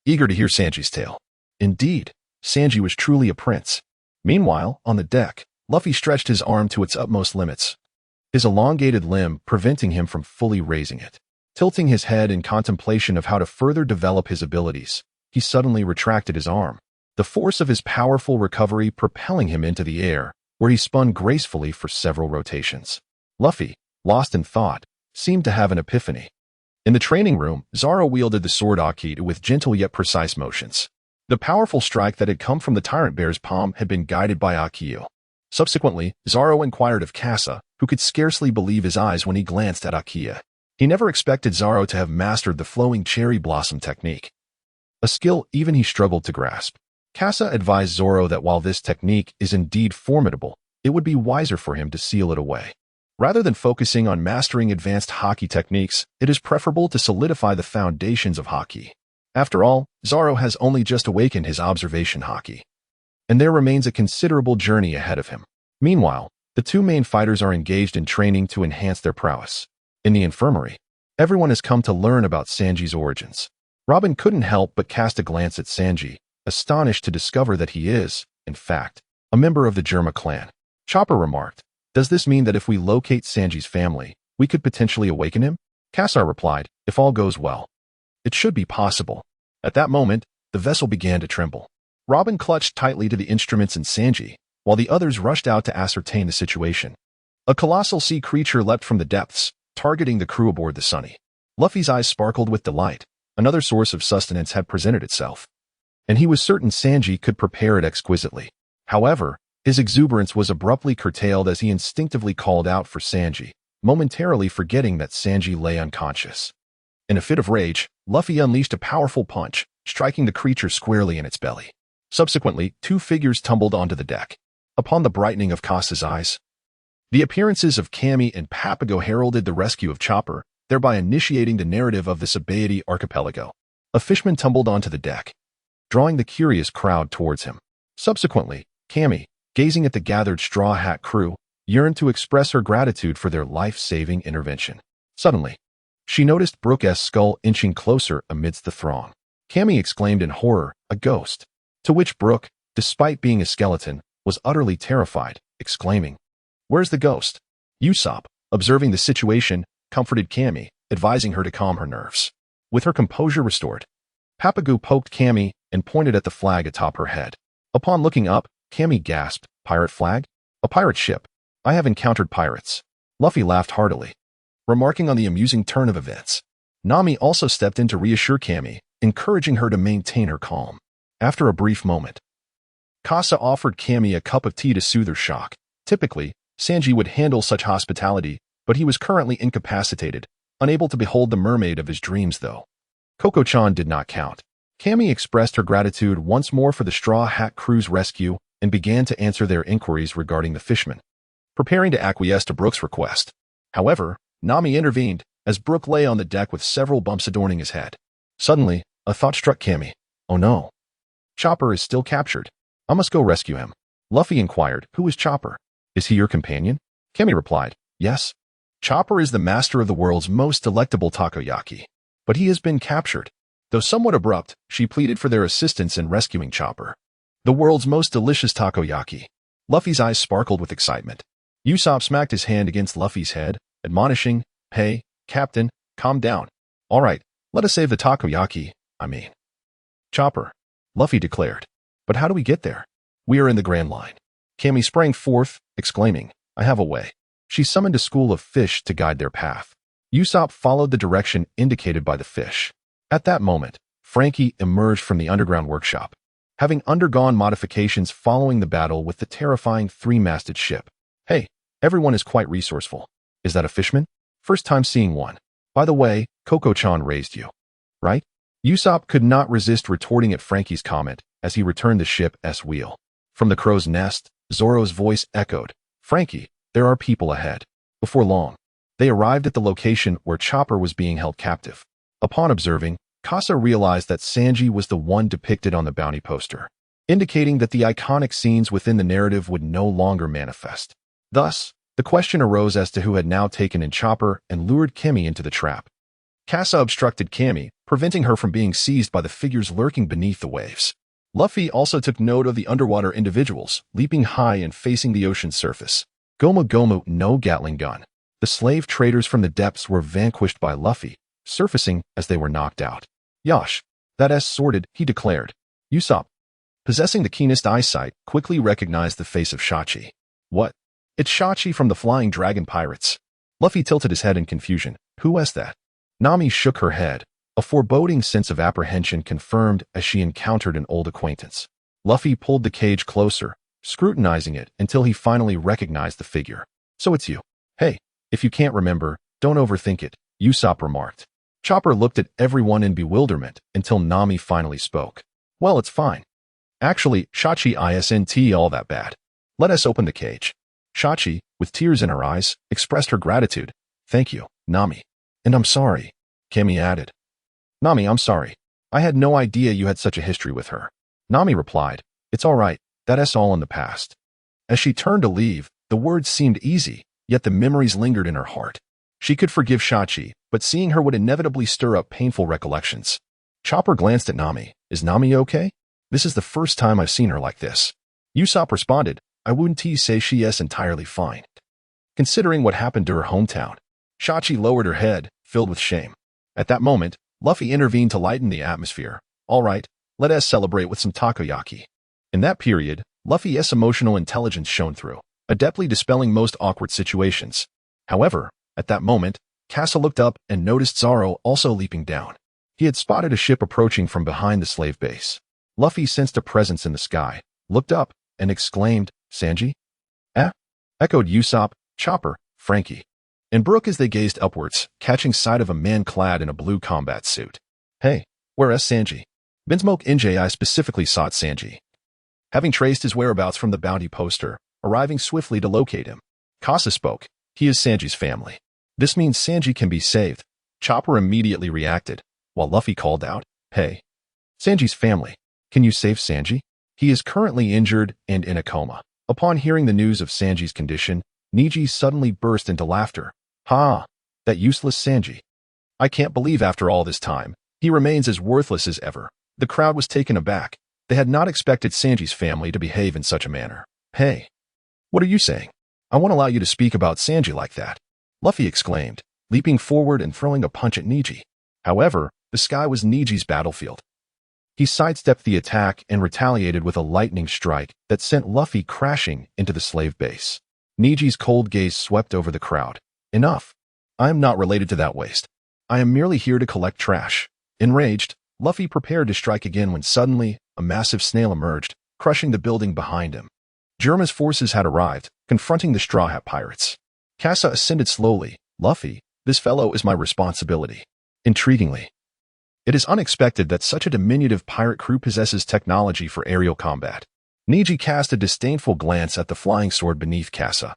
eager to hear Sanji's tale. Indeed, Sanji was truly a prince. Meanwhile, on the deck, Luffy stretched his arm to its utmost limits, his elongated limb preventing him from fully raising it. Tilting his head in contemplation of how to further develop his abilities, he suddenly retracted his arm, the force of his powerful recovery propelling him into the air, where he spun gracefully for several rotations. Luffy, lost in thought, seemed to have an epiphany. In the training room, Zoro wielded the sword Akito with gentle yet precise motions. The powerful strike that had come from the tyrant bear's palm had been guided by Akio. Subsequently, Zoro inquired of Kasa, who could scarcely believe his eyes when he glanced at Akio. He never expected Zoro to have mastered the flowing cherry blossom technique, a skill even he struggled to grasp. Kasa advised Zoro that while this technique is indeed formidable, it would be wiser for him to seal it away. Rather than focusing on mastering advanced Haki techniques, it is preferable to solidify the foundations of Haki. After all, Zoro has only just awakened his observation Haki, and there remains a considerable journey ahead of him. Meanwhile, the 2 main fighters are engaged in training to enhance their prowess. In the infirmary, everyone has come to learn about Sanji's origins. Robin couldn't help but cast a glance at Sanji, astonished to discover that he is, in fact, a member of the Germa clan. Chopper remarked, "Does this mean that if we locate Sanji's family, we could potentially awaken him?" Kasa replied, "If all goes well, it should be possible." At that moment, the vessel began to tremble. Robin clutched tightly to the instruments in Sanji, while the others rushed out to ascertain the situation. A colossal sea creature leapt from the depths, targeting the crew aboard the Sunny. Luffy's eyes sparkled with delight. Another source of sustenance had presented itself, and he was certain Sanji could prepare it exquisitely. However, his exuberance was abruptly curtailed as he instinctively called out for Sanji, momentarily forgetting that Sanji lay unconscious. In a fit of rage, Luffy unleashed a powerful punch, striking the creature squarely in its belly. Subsequently, 2 figures tumbled onto the deck. Upon the brightening of Kasa's eyes, the appearances of Cammy and Papago heralded the rescue of Chopper, thereby initiating the narrative of the Sabaody archipelago. A fishman tumbled onto the deck, drawing the curious crowd towards him. Subsequently, Cammy, gazing at the gathered Straw Hat crew, yearned to express her gratitude for their life-saving intervention. Suddenly, she noticed Brook's skull inching closer amidst the throng. Cammy exclaimed in horror, "A ghost!" To which Brook, despite being a skeleton, was utterly terrified, exclaiming, "Where's the ghost?" Usopp, observing the situation, comforted Cammy, advising her to calm her nerves. With her composure restored, Papago poked Cammy and pointed at the flag atop her head. Upon looking up, Cammy gasped, "Pirate flag? A pirate ship. I have encountered pirates." Luffy laughed heartily, remarking on the amusing turn of events. Nami also stepped in to reassure Cammy, encouraging her to maintain her calm. After a brief moment, Kasa offered Cammy a cup of tea to soothe her shock. Typically, Sanji would handle such hospitality, but he was currently incapacitated, unable to behold the mermaid of his dreams though. Coco-chan did not count. Cammy expressed her gratitude once more for the Straw Hat crew's rescue and began to answer their inquiries regarding the fisherman, preparing to acquiesce to Brook's request. However, Nami intervened, as Brook lay on the deck with several bumps adorning his head. Suddenly, a thought struck Cammy. "Oh no. Chopper is still captured. I must go rescue him." Luffy inquired, "Who is Chopper? Is he your companion?" Cammy replied, "Yes. Chopper is the master of the world's most delectable takoyaki, but he has been captured. Though somewhat abrupt, she pleaded for their assistance in rescuing Chopper. The world's most delicious takoyaki. Luffy's eyes sparkled with excitement. Usopp smacked his hand against Luffy's head, admonishing, "Hey, Captain, calm down. All right, let us save the takoyaki, Chopper," Luffy declared. "But how do we get there? We are in the Grand Line." Cammy sprang forth, exclaiming, "I have a way." She summoned a school of fish to guide their path. Usopp followed the direction indicated by the fish. At that moment, Frankie emerged from the underground workshop, having undergone modifications following the battle with the terrifying three-masted ship. "Hey, everyone is quite resourceful. Is that a fishman? First time seeing one. By the way, Coco-chan raised you, right?" Usopp could not resist retorting at Frankie's comment as he returned the ship's wheel. From the crow's nest, Zoro's voice echoed, "Frankie, there are people ahead." Before long, they arrived at the location where Chopper was being held captive. Upon observing, Kasa realized that Sanji was the one depicted on the bounty poster, indicating that the iconic scenes within the narrative would no longer manifest. Thus, the question arose as to who had now taken in Chopper and lured Cammy into the trap. Kasa obstructed Cammy, preventing her from being seized by the figures lurking beneath the waves. Luffy also took note of the underwater individuals, leaping high and facing the ocean's surface. Gomu Gomu no Gatling gun. The slave traders from the depths were vanquished by Luffy, surfacing as they were knocked out. "Yosh, that's sorted," he declared. Usopp, possessing the keenest eyesight, quickly recognized the face of Shachi. "What? It's Shachi from the Flying Dragon Pirates." Luffy tilted his head in confusion. "Who is that?" Nami shook her head, a foreboding sense of apprehension confirmed as she encountered an old acquaintance. Luffy pulled the cage closer, scrutinizing it until he finally recognized the figure. "So it's you. Hey, if you can't remember, don't overthink it," Usopp remarked. Chopper looked at everyone in bewilderment until Nami finally spoke. "Well, it's fine. Actually, Shachi isn't all that bad. Let us open the cage." Shachi, with tears in her eyes, expressed her gratitude. "Thank you, Nami. And I'm sorry," Cammy added. "Nami, I'm sorry. I had no idea you had such a history with her." Nami replied, "It's all right. That's all in the past." As she turned to leave, the words seemed easy, yet the memories lingered in her heart. She could forgive Shachi, but seeing her would inevitably stir up painful recollections. Chopper glanced at Nami. "Is Nami okay? This is the first time I've seen her like this." Usopp responded, "I wouldn't say she is entirely fine, considering what happened to her hometown." Shachi lowered her head, filled with shame. At that moment, Luffy intervened to lighten the atmosphere. "All right, let us celebrate with some takoyaki." In that period, Luffy's emotional intelligence shone through, adeptly dispelling most awkward situations. However, at that moment, Kasa looked up and noticed Zoro also leaping down. He had spotted a ship approaching from behind the slave base. Luffy sensed a presence in the sky, looked up, and exclaimed, "Sanji?" "Eh?" echoed Usopp, Chopper, Frankie, and Brook as they gazed upwards, catching sight of a man clad in a blue combat suit. "Hey, where's Sanji?" Vinsmoke Sanji specifically sought Sanji, having traced his whereabouts from the bounty poster, arriving swiftly to locate him. Kasa spoke. "He is Sanji's family. This means Sanji can be saved." Chopper immediately reacted, while Luffy called out, "Hey, Sanji's family, can you save Sanji? He is currently injured and in a coma." Upon hearing the news of Sanji's condition, Niji suddenly burst into laughter. "Ha! That useless Sanji. I can't believe after all this time, he remains as worthless as ever." The crowd was taken aback. They had not expected Sanji's family to behave in such a manner. "Hey, what are you saying? I won't allow you to speak about Sanji like that," Luffy exclaimed, leaping forward and throwing a punch at Niji. However, the sky was Niji's battlefield. He sidestepped the attack and retaliated with a lightning strike that sent Luffy crashing into the slave base. Niji's cold gaze swept over the crowd. "Enough. I am not related to that waste. I am merely here to collect trash." Enraged, Luffy prepared to strike again when suddenly, a massive snail emerged, crushing the building behind him. Germa's forces had arrived, confronting the Straw Hat Pirates. Kasa ascended slowly. "Luffy, this fellow is my responsibility." Intriguingly, it is unexpected that such a diminutive pirate crew possesses technology for aerial combat. Niji cast a disdainful glance at the flying sword beneath Kasa.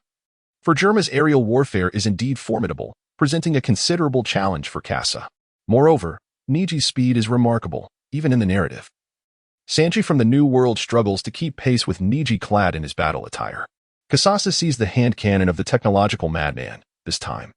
For Germa's aerial warfare is indeed formidable, presenting a considerable challenge for Kasa. Moreover, Niji's speed is remarkable, even in the narrative. Sanji from the New World struggles to keep pace with Niji clad in his battle attire. Kasasa sees the hand cannon of the technological madman, this time.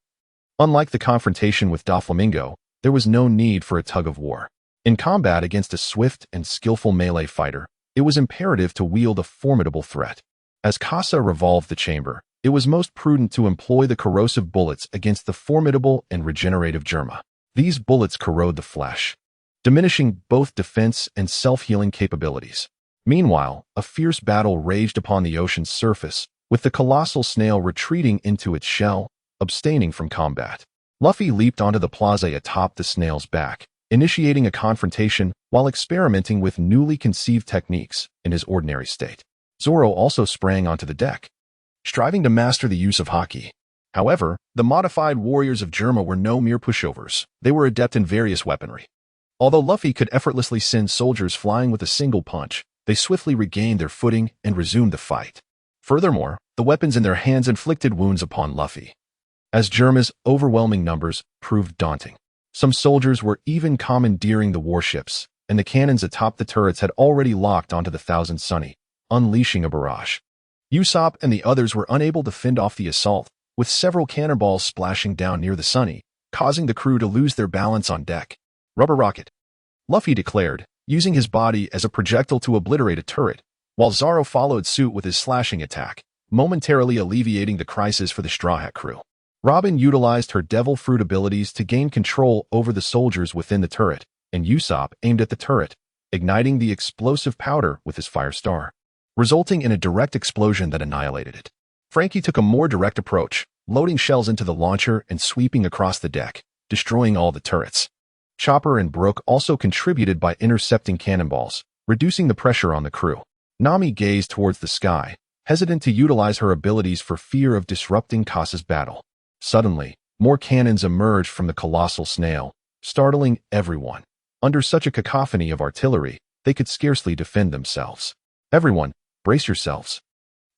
Unlike the confrontation with Doflamingo, there was no need for a tug-of-war. In combat against a swift and skillful melee fighter, it was imperative to wield a formidable threat. As Kasa revolved the chamber, it was most prudent to employ the corrosive bullets against the formidable and regenerative Germa. These bullets corrode the flesh, diminishing both defense and self-healing capabilities. Meanwhile, a fierce battle raged upon the ocean's surface, with the colossal snail retreating into its shell, abstaining from combat. Luffy leaped onto the plaza atop the snail's back, initiating a confrontation while experimenting with newly conceived techniques in his ordinary state. Zoro also sprang onto the deck, striving to master the use of haki. However, the modified warriors of Germa were no mere pushovers. They were adept in various weaponry. Although Luffy could effortlessly send soldiers flying with a single punch, they swiftly regained their footing and resumed the fight. Furthermore, the weapons in their hands inflicted wounds upon Luffy, as Germa's overwhelming numbers proved daunting. Some soldiers were even commandeering the warships, and the cannons atop the turrets had already locked onto the Thousand Sunny, unleashing a barrage. Usopp and the others were unable to fend off the assault, with several cannonballs splashing down near the Sunny, causing the crew to lose their balance on deck. Rubber rocket, Luffy declared, using his body as a projectile to obliterate a turret, while Zoro followed suit with his slashing attack, momentarily alleviating the crisis for the Straw Hat crew. Robin utilized her Devil Fruit abilities to gain control over the soldiers within the turret, and Usopp aimed at the turret, igniting the explosive powder with his Fire Star, resulting in a direct explosion that annihilated it. Franky took a more direct approach, loading shells into the launcher and sweeping across the deck, destroying all the turrets. Chopper and Brook also contributed by intercepting cannonballs, reducing the pressure on the crew. Nami gazed towards the sky, hesitant to utilize her abilities for fear of disrupting Kasa's battle. Suddenly, more cannons emerged from the colossal snail, startling everyone. Under such a cacophony of artillery, they could scarcely defend themselves. "Everyone, brace yourselves,"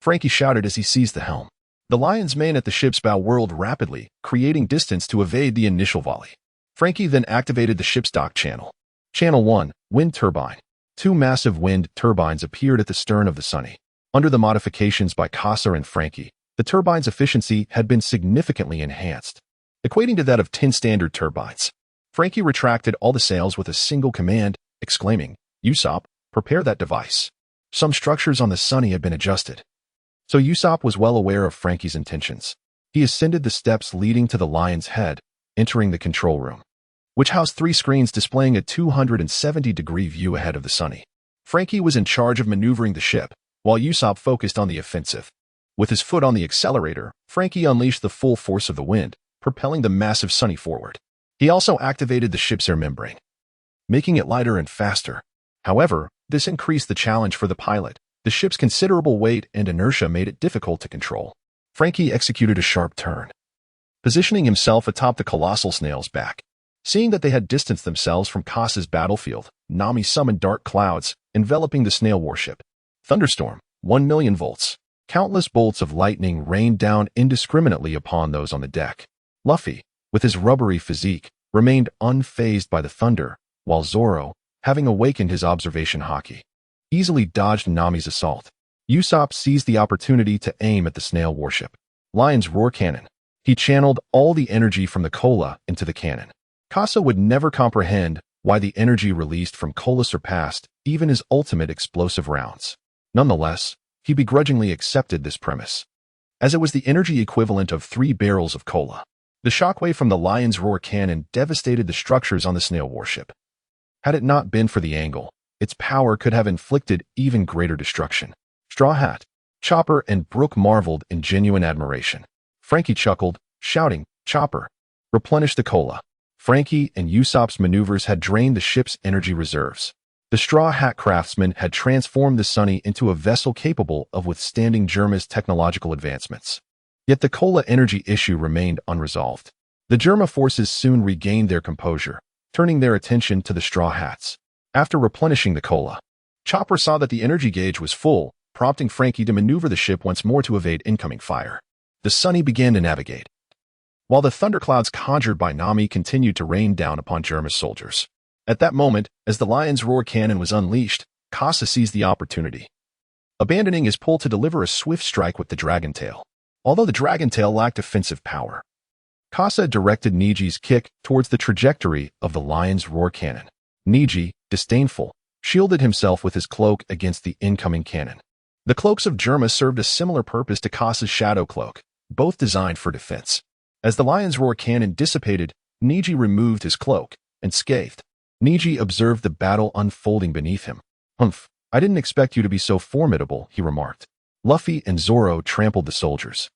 Franky shouted as he seized the helm. The lion's mane at the ship's bow whirled rapidly, creating distance to evade the initial volley. Franky then activated the ship's dock channel. Channel 1, Wind Turbine. Two massive wind turbines appeared at the stern of the Sunny. Under the modifications by Kasa and Franky, the turbine's efficiency had been significantly enhanced, equating to that of 10 standard turbines. Franky retracted all the sails with a single command, exclaiming, "Usopp, prepare that device." Some structures on the Sunny had been adjusted, so Usopp was well aware of Franky's intentions. He ascended the steps leading to the lion's head, entering the control room, which housed 3 screens displaying a 270-degree view ahead of the Sunny. Franky was in charge of maneuvering the ship, while Usopp focused on the offensive. With his foot on the accelerator, Franky unleashed the full force of the wind, propelling the massive Sunny forward. He also activated the ship's air membrane, making it lighter and faster. However, this increased the challenge for the pilot. The ship's considerable weight and inertia made it difficult to control. Franky executed a sharp turn, positioning himself atop the colossal snail's back. Seeing that they had distanced themselves from Kasa's battlefield, Nami summoned dark clouds, enveloping the snail warship. Thunderstorm, 1,000,000 volts. Countless bolts of lightning rained down indiscriminately upon those on the deck. Luffy, with his rubbery physique, remained unfazed by the thunder, while Zoro, having awakened his observation haki, easily dodged Nami's assault. Usopp seized the opportunity to aim at the snail warship. Lion's Roar Cannon. He channeled all the energy from the cola into the cannon. Kasa would never comprehend why the energy released from cola surpassed even his ultimate explosive rounds. Nonetheless, he begrudgingly accepted this premise, as it was the energy equivalent of 3 barrels of cola. The shockwave from the Lion's Roar Cannon devastated the structures on the snail warship. Had it not been for the angle, its power could have inflicted even greater destruction. Straw Hat, Chopper, and Brook marveled in genuine admiration. Franky chuckled, shouting, "Chopper, replenish the cola." Franky and Usopp's maneuvers had drained the ship's energy reserves. The Straw Hat craftsman had transformed the Sunny into a vessel capable of withstanding Germa's technological advancements. Yet the cola energy issue remained unresolved. The Germa forces soon regained their composure, turning their attention to the Straw Hats. After replenishing the cola, Chopper saw that the energy gauge was full, prompting Franky to maneuver the ship once more to evade incoming fire. The Sunny began to navigate, while the thunderclouds conjured by Nami continued to rain down upon Germa's soldiers. At that moment, as the Lion's Roar Cannon was unleashed, Kasa seized the opportunity, abandoning his pull to deliver a swift strike with the Dragon Tail. Although the Dragon Tail lacked offensive power, Kasa directed Niji's kick towards the trajectory of the lion's roar cannon. Niji, disdainful, shielded himself with his cloak against the incoming cannon. The cloaks of Germa served a similar purpose to Kasa's shadow cloak, both designed for defense. As the lion's roar cannon dissipated, Niji removed his cloak and scathed. Niji observed the battle unfolding beneath him. "Humph, I didn't expect you to be so formidable," he remarked. Luffy and Zoro trampled the soldiers,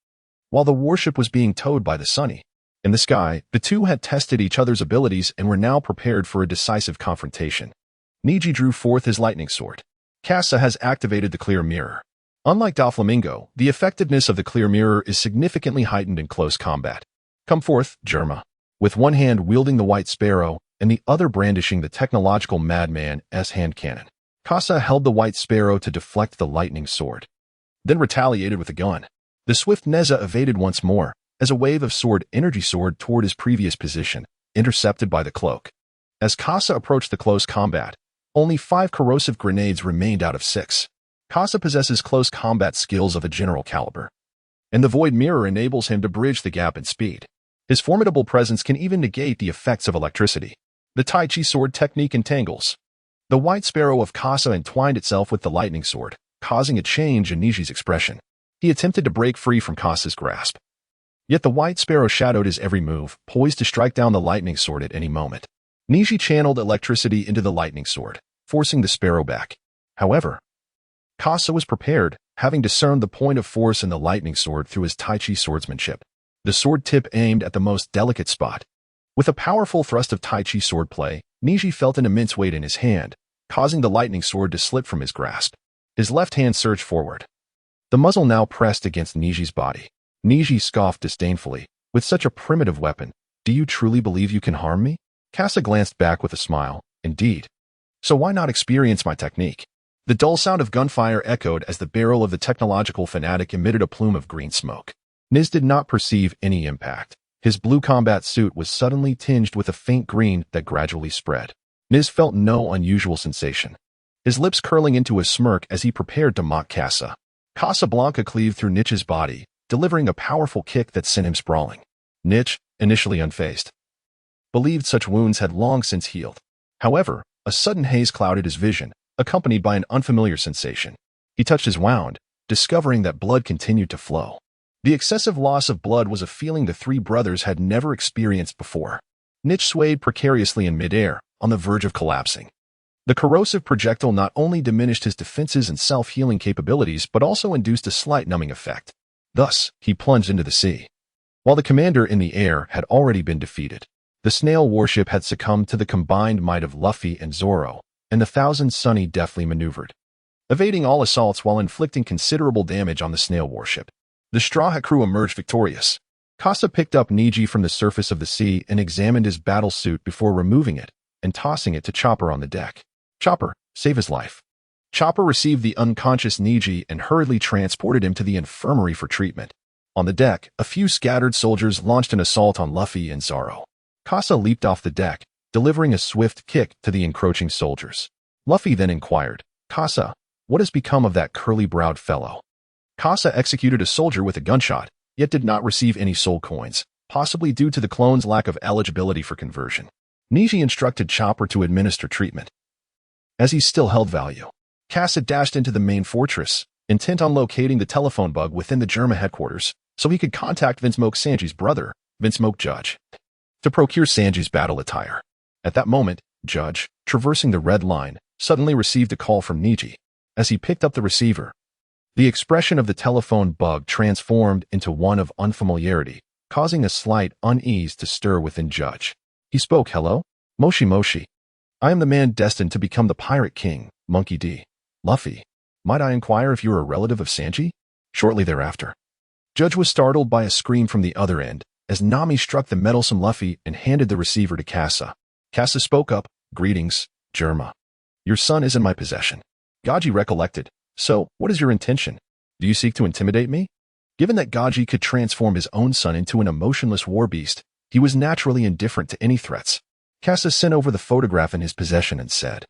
while the warship was being towed by the Sunny. In the sky, the two had tested each other's abilities and were now prepared for a decisive confrontation. Niji drew forth his lightning sword. Kasa has activated the clear mirror. Unlike Doflamingo, the effectiveness of the clear mirror is significantly heightened in close combat. "Come forth, Germa." With one hand wielding the white sparrow and the other brandishing the technological madman's hand cannon, Kasa held the white sparrow to deflect the lightning sword, then retaliated with a gun. The swift Neza evaded once more, as a wave of sword energy soared toward his previous position, intercepted by the cloak. As Kasa approached the close combat, only 5 corrosive grenades remained out of 6. Kasa possesses close combat skills of a general caliber, and the void mirror enables him to bridge the gap in speed. His formidable presence can even negate the effects of electricity. The Tai Chi sword technique entangles. The white sparrow of Kasa entwined itself with the lightning sword, causing a change in Niji's expression. He attempted to break free from Kasa's grasp. Yet the white sparrow shadowed his every move, poised to strike down the lightning sword at any moment. Niji channeled electricity into the lightning sword, forcing the sparrow back. However, Kasa was prepared, having discerned the point of force in the lightning sword through his Tai Chi swordsmanship. The sword tip aimed at the most delicate spot. With a powerful thrust of Tai Chi swordplay, Niji felt an immense weight in his hand, causing the lightning sword to slip from his grasp. His left hand surged forward. The muzzle now pressed against Niji's body. Niji scoffed disdainfully. "With such a primitive weapon, do you truly believe you can harm me?" Kasa glanced back with a smile. "Indeed. So why not experience my technique?" The dull sound of gunfire echoed as the barrel of the technological fanatic emitted a plume of green smoke. Niz did not perceive any impact. His blue combat suit was suddenly tinged with a faint green that gradually spread. Niz felt no unusual sensation, his lips curling into a smirk as he prepared to mock Kasa. Casablanca cleaved through Nich's body, delivering a powerful kick that sent him sprawling. Nich, initially unfazed, believed such wounds had long since healed. However, a sudden haze clouded his vision, accompanied by an unfamiliar sensation. He touched his wound, discovering that blood continued to flow. The excessive loss of blood was a feeling the 3 brothers had never experienced before. Nich swayed precariously in midair, on the verge of collapsing. The corrosive projectile not only diminished his defenses and self-healing capabilities but also induced a slight numbing effect. Thus, he plunged into the sea. While the commander in the air had already been defeated, the snail warship had succumbed to the combined might of Luffy and Zoro, and the Thousand Sunny deftly maneuvered, evading all assaults while inflicting considerable damage on the snail warship. The Straw Hat crew emerged victorious. Kasa picked up Niji from the surface of the sea and examined his battle suit before removing it and tossing it to Chopper on the deck. "Chopper, save his life." Chopper received the unconscious Niji and hurriedly transported him to the infirmary for treatment. On the deck, a few scattered soldiers launched an assault on Luffy and Zoro. Kasa leaped off the deck, delivering a swift kick to the encroaching soldiers. Luffy then inquired, "Kasa, what has become of that curly-browed fellow?" Kasa executed a soldier with a gunshot, yet did not receive any soul coins, possibly due to the clone's lack of eligibility for conversion. Niji instructed Chopper to administer treatment, as he still held value. Kasa dashed into the main fortress, intent on locating the telephone bug within the Germa headquarters, so he could contact Vinsmoke Sanji's brother, Vinsmoke Judge, to procure Sanji's battle attire. At that moment, Judge, traversing the red line, suddenly received a call from Niji. As he picked up the receiver, the expression of the telephone bug transformed into one of unfamiliarity, causing a slight unease to stir within Judge. He spoke, "Hello? Moshi Moshi. I am the man destined to become the Pirate King, Monkey D. Luffy. Might I inquire if you are a relative of Sanji?" Shortly thereafter, Judge was startled by a scream from the other end, as Nami struck the meddlesome Luffy and handed the receiver to Kasa. Kasa spoke up, "Greetings, Germa. Your son is in my possession." Gaji recollected, "So, what is your intention? Do you seek to intimidate me?" Given that Gaji could transform his own son into an emotionless war beast, he was naturally indifferent to any threats. Kasa sent over the photograph in his possession and said,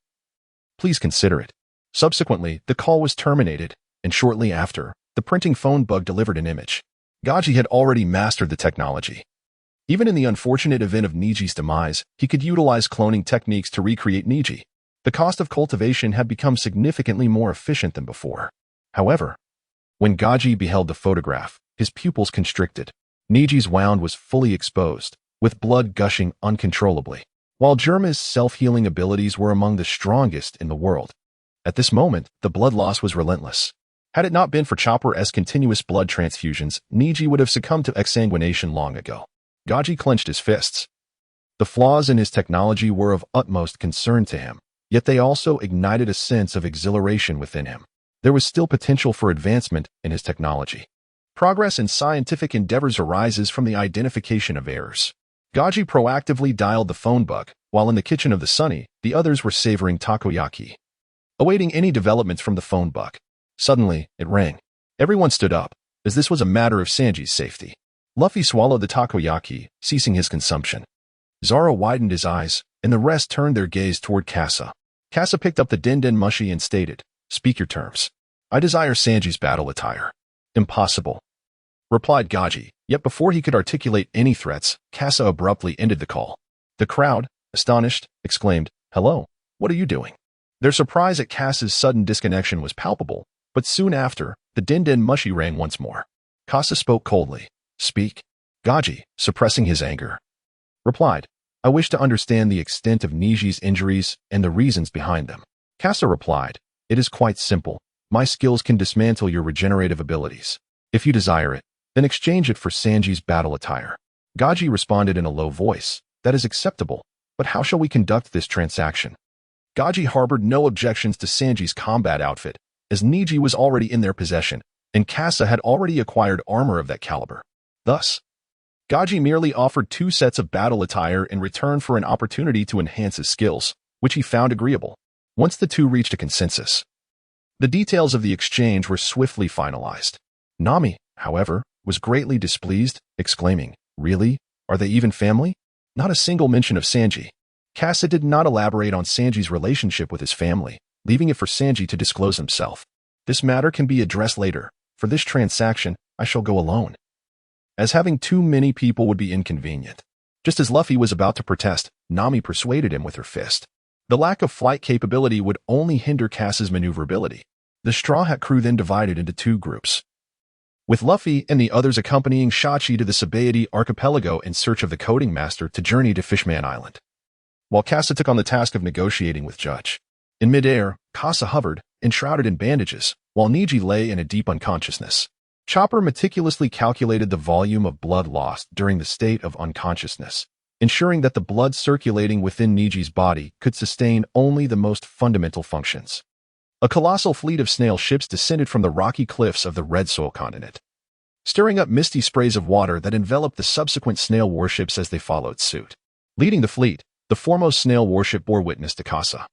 "Please consider it." Subsequently, the call was terminated, and shortly after, the printing phone bug delivered an image. Gaji had already mastered the technology. Even in the unfortunate event of Niji's demise, he could utilize cloning techniques to recreate Niji. The cost of cultivation had become significantly more efficient than before. However, when Gaji beheld the photograph, his pupils constricted. Niji's wound was fully exposed, with blood gushing uncontrollably, while Germa's self-healing abilities were among the strongest in the world. At this moment, the blood loss was relentless. Had it not been for Chopper's continuous blood transfusions, Niji would have succumbed to exsanguination long ago. Gaji clenched his fists. The flaws in his technology were of utmost concern to him, yet they also ignited a sense of exhilaration within him. There was still potential for advancement in his technology. Progress in scientific endeavors arises from the identification of errors. Gaji proactively dialed the phone book, while in the kitchen of the Sunny, the others were savoring takoyaki, awaiting any developments from the phone book. Suddenly, it rang. Everyone stood up, as this was a matter of Sanji's safety. Luffy swallowed the takoyaki, ceasing his consumption. Zoro widened his eyes, and the rest turned their gaze toward Kasa. Kasa picked up the den mushi and stated, "Speak your terms." "I desire Sanji's battle attire." "Impossible," replied Gaji, yet before he could articulate any threats, Kasa abruptly ended the call. The crowd, astonished, exclaimed, "Hello, what are you doing?" Their surprise at Kasa's sudden disconnection was palpable, but soon after, the den mushi rang once more. Kasa spoke coldly. "Speak." Gaji, suppressing his anger, replied, "I wish to understand the extent of Niji's injuries and the reasons behind them." Kasa replied, "It is quite simple. My skills can dismantle your regenerative abilities. If you desire it, then exchange it for Sanji's battle attire." Gaji responded in a low voice, "That is acceptable, but how shall we conduct this transaction?" Gaji harbored no objections to Sanji's combat outfit, as Niji was already in their possession, and Kasa had already acquired armor of that caliber. Thus, Gaji merely offered 2 sets of battle attire in return for an opportunity to enhance his skills, which he found agreeable. Once the two reached a consensus, the details of the exchange were swiftly finalized. Nami, however, was greatly displeased, exclaiming, "Really? Are they even family?" Not a single mention of Sanji. Kasa did not elaborate on Sanji's relationship with his family, leaving it for Sanji to disclose himself. "This matter can be addressed later. For this transaction, I shall go alone," as having too many people would be inconvenient. Just as Luffy was about to protest, Nami persuaded him with her fist. The lack of flight capability would only hinder Kasa's maneuverability. The Straw Hat crew then divided into 2 groups, with Luffy and the others accompanying Shachi to the Sabaody archipelago in search of the coding master to journey to Fishman Island, while Kasa took on the task of negotiating with Judge. In midair, Kasa hovered, enshrouded in bandages, while Niji lay in a deep unconsciousness. Chopper meticulously calculated the volume of blood lost during the state of unconsciousness, ensuring that the blood circulating within Niji's body could sustain only the most fundamental functions. A colossal fleet of snail ships descended from the rocky cliffs of the Red Soil continent, stirring up misty sprays of water that enveloped the subsequent snail warships as they followed suit. Leading the fleet, the foremost snail warship bore witness to Kasa.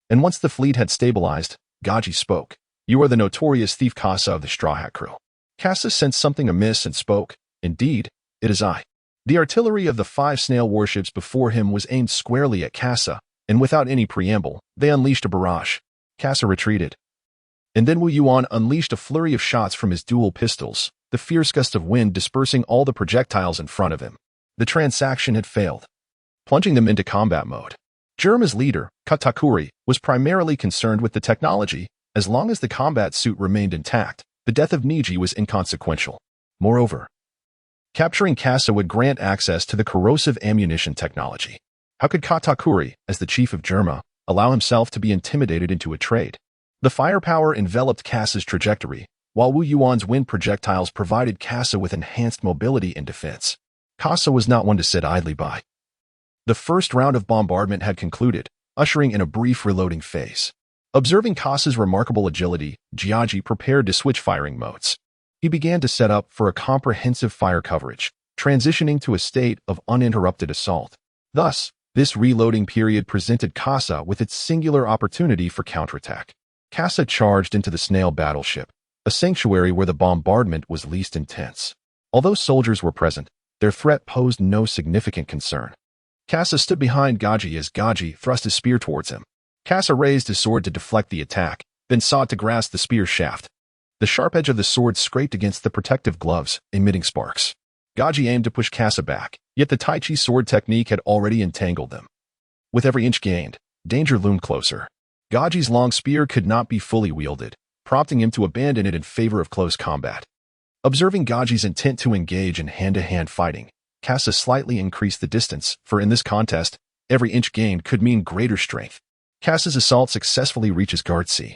And once the fleet had stabilized, Gaji spoke, "You are the notorious thief Kasa of the Straw Hat crew." Kasa sensed something amiss and spoke, "Indeed, it is I." The artillery of the 5 snail warships before him was aimed squarely at Kasa, and without any preamble, they unleashed a barrage. Kasa retreated. And then Wu Yuan unleashed a flurry of shots from his dual pistols, the fierce gust of wind dispersing all the projectiles in front of him. The transaction had failed, plunging them into combat mode. Germa's leader, Katakuri, was primarily concerned with the technology. As long as the combat suit remained intact, the death of Niji was inconsequential. Moreover, capturing Kasa would grant access to the corrosive ammunition technology. How could Katakuri, as the chief of Germa, allow himself to be intimidated into a trade? The firepower enveloped Kasa's trajectory, while Wu Yuan's wind projectiles provided Kasa with enhanced mobility and defense. Kasa was not one to sit idly by. The first round of bombardment had concluded, ushering in a brief reloading phase. Observing Kasa's remarkable agility, Jiaji prepared to switch firing modes. He began to set up for a comprehensive fire coverage, transitioning to a state of uninterrupted assault. Thus, this reloading period presented Kasa with its singular opportunity for counterattack. Kasa charged into the snail battleship, a sanctuary where the bombardment was least intense. Although soldiers were present, their threat posed no significant concern. Kasa stood behind Gaji as Gaji thrust his spear towards him. Kasa raised his sword to deflect the attack, then sought to grasp the spear shaft. The sharp edge of the sword scraped against the protective gloves, emitting sparks. Gaji aimed to push Kasa back, yet the Tai Chi sword technique had already entangled them. With every inch gained, danger loomed closer. Gaji's long spear could not be fully wielded, prompting him to abandon it in favor of close combat. Observing Gaji's intent to engage in hand-to-hand fighting, Kasa slightly increased the distance, for in this contest, every inch gained could mean greater strength. Kasa's assault successfully reaches Gartsi.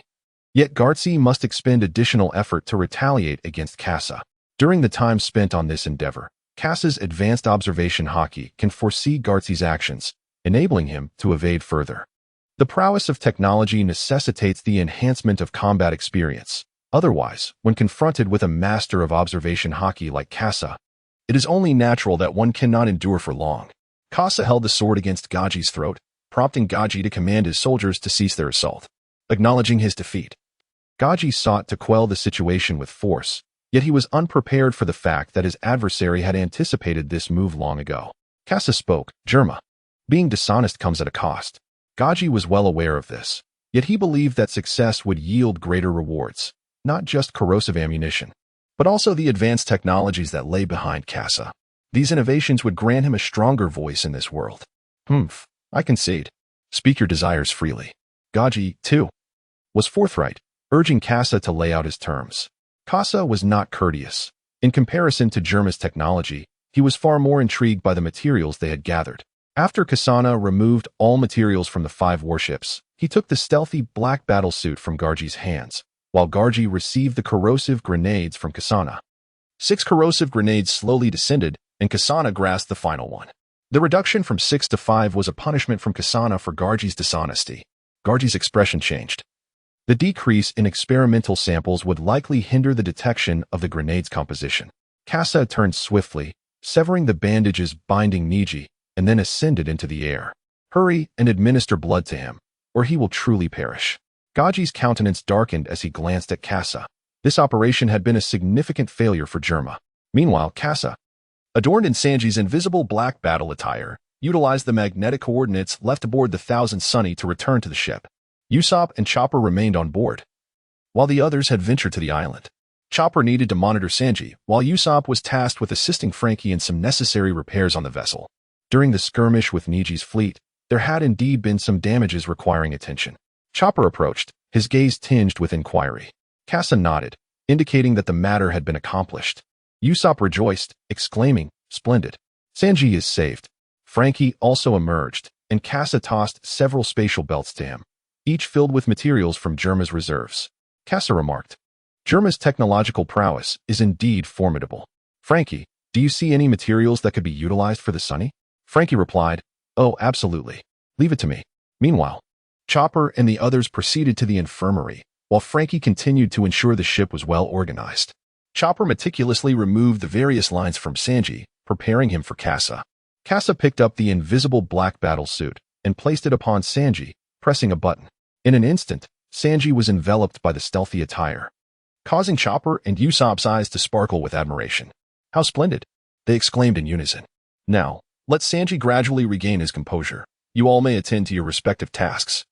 Yet Gartsi must expend additional effort to retaliate against Kasa. During the time spent on this endeavor, Kasa's advanced observation haki can foresee Gartsi's actions, enabling him to evade further. The prowess of technology necessitates the enhancement of combat experience. Otherwise, when confronted with a master of observation haki like Kasa, it is only natural that one cannot endure for long. Kasa held the sword against Gaji's throat, prompting Gaji to command his soldiers to cease their assault. Acknowledging his defeat, Gaji sought to quell the situation with force, yet he was unprepared for the fact that his adversary had anticipated this move long ago. Kasa spoke, "Germa. Being dishonest comes at a cost." Gaji was well aware of this, yet he believed that success would yield greater rewards, not just corrosive ammunition, but also the advanced technologies that lay behind Kasa. These innovations would grant him a stronger voice in this world. I concede. Speak your desires freely. Gaji, too, was forthright, urging Kasa to lay out his terms. Kasa was not courteous. In comparison to Germa's technology, he was far more intrigued by the materials they had gathered. After Kasana removed all materials from the 5 warships, he took the stealthy black battlesuit from Garji's hands, while Garji received the corrosive grenades from Kasana. 6 corrosive grenades slowly descended, and Kasana grasped the final one. The reduction from 6 to 5 was a punishment from Kasana for Garji's dishonesty. Garji's expression changed. The decrease in experimental samples would likely hinder the detection of the grenade's composition. Kasa turned swiftly, severing the bandages binding Niji, and then ascended into the air. Hurry and administer blood to him, or he will truly perish. Gaji's countenance darkened as he glanced at Kasa. This operation had been a significant failure for Germa. Meanwhile, Kasa, adorned in Sanji's invisible black battle attire, utilized the magnetic coordinates left aboard the Thousand Sunny to return to the ship. Usopp and Chopper remained on board, while the others had ventured to the island. Chopper needed to monitor Sanji, while Usopp was tasked with assisting Franky in some necessary repairs on the vessel. During the skirmish with Niji's fleet, there had indeed been some damages requiring attention. Chopper approached, his gaze tinged with inquiry. Kasa nodded, indicating that the matter had been accomplished. Usopp rejoiced, exclaiming, "Splendid. Sanji is saved." Franky also emerged, and Kasa tossed several spatial belts to him, each filled with materials from Germa's reserves. Kasa remarked, "Germa's technological prowess is indeed formidable. Franky, do you see any materials that could be utilized for the Sunny?" Franky replied, "Oh, absolutely. Leave it to me." Meanwhile, Chopper and the others proceeded to the infirmary, while Franky continued to ensure the ship was well organized. Chopper meticulously removed the various lines from Sanji, preparing him for Kasa. Kasa picked up the invisible black battle suit and placed it upon Sanji, pressing a button. In an instant, Sanji was enveloped by the stealthy attire, causing Chopper and Usopp's eyes to sparkle with admiration. "How splendid!" they exclaimed in unison. "Now, let Sanji gradually regain his composure. You all may attend to your respective tasks.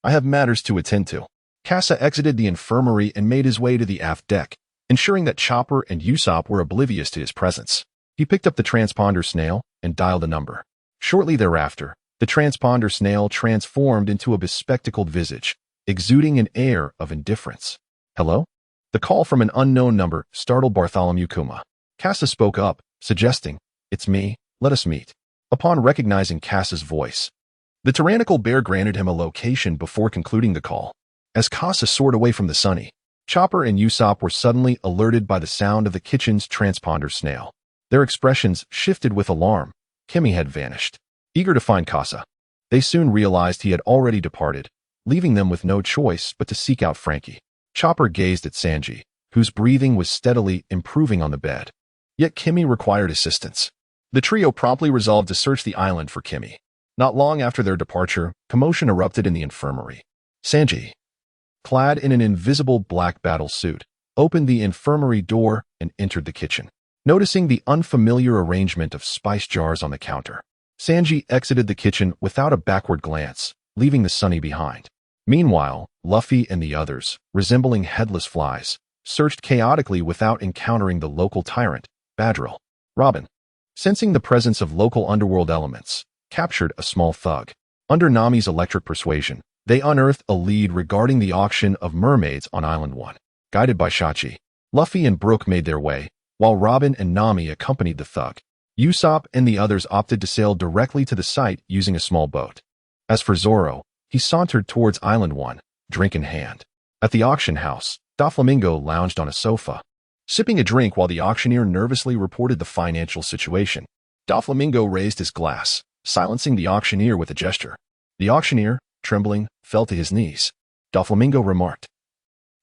I have matters to attend to." Kasa exited the infirmary and made his way to the aft deck, ensuring that Chopper and Usopp were oblivious to his presence. He picked up the transponder snail and dialed a number. Shortly thereafter, the transponder snail transformed into a bespectacled visage, exuding an air of indifference. "Hello?" The call from an unknown number startled Bartholomew Kuma. Kasa spoke up, suggesting, "It's me, let us meet." Upon recognizing Kasa's voice, the tyrannical bear granted him a location before concluding the call. As Kasa soared away from the Sunny, Chopper and Usopp were suddenly alerted by the sound of the kitchen's transponder snail. Their expressions shifted with alarm. Kimmy had vanished. Eager to find Kasa, they soon realized he had already departed, leaving them with no choice but to seek out Franky. Chopper gazed at Sanji, whose breathing was steadily improving on the bed. Yet Kimmy required assistance. The trio promptly resolved to search the island for Kimmy. Not long after their departure, commotion erupted in the infirmary. Sanji, clad in an invisible black battle suit, opened the infirmary door and entered the kitchen. Noticing the unfamiliar arrangement of spice jars on the counter, Sanji exited the kitchen without a backward glance, leaving the Sunny behind. Meanwhile, Luffy and the others, resembling headless flies, searched chaotically without encountering the local tyrant, Admiral. Robin, sensing the presence of local underworld elements, captured a small thug. Under Nami's electric persuasion, they unearthed a lead regarding the auction of mermaids on Island 1. Guided by Shachi, Luffy and Brook made their way, while Robin and Nami accompanied the thug. Usopp and the others opted to sail directly to the site using a small boat. As for Zoro, he sauntered towards Island 1, drink in hand. At the auction house, Doflamingo lounged on a sofa, sipping a drink while the auctioneer nervously reported the financial situation. Doflamingo raised his glass, silencing the auctioneer with a gesture. The auctioneer, trembling, fell to his knees. Doflamingo remarked,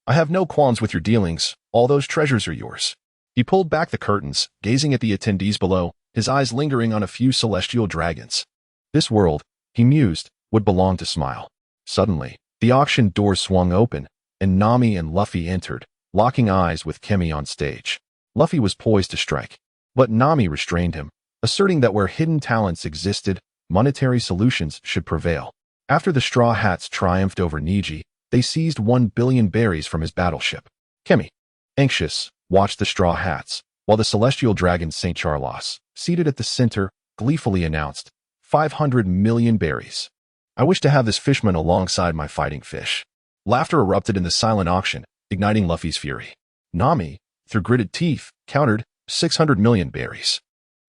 "I have no qualms with your dealings. All those treasures are yours." He pulled back the curtains, gazing at the attendees below, his eyes lingering on a few celestial dragons. This world, he mused, would belong to Smile. Suddenly, the auction doors swung open, and Nami and Luffy entered, locking eyes with Kemi on stage. Luffy was poised to strike, but Nami restrained him, asserting that where hidden talents existed, monetary solutions should prevail. After the Straw Hats triumphed over Niji, they seized 1 billion berries from his battleship. Kemi, anxious, watched the Straw Hats, while the celestial dragon St. Charlos, seated at the center, gleefully announced, 500 million berries. I wish to have this fishman alongside my fighting fish. Laughter erupted in the silent auction, igniting Luffy's fury. Nami, through gritted teeth, countered 600 million berries.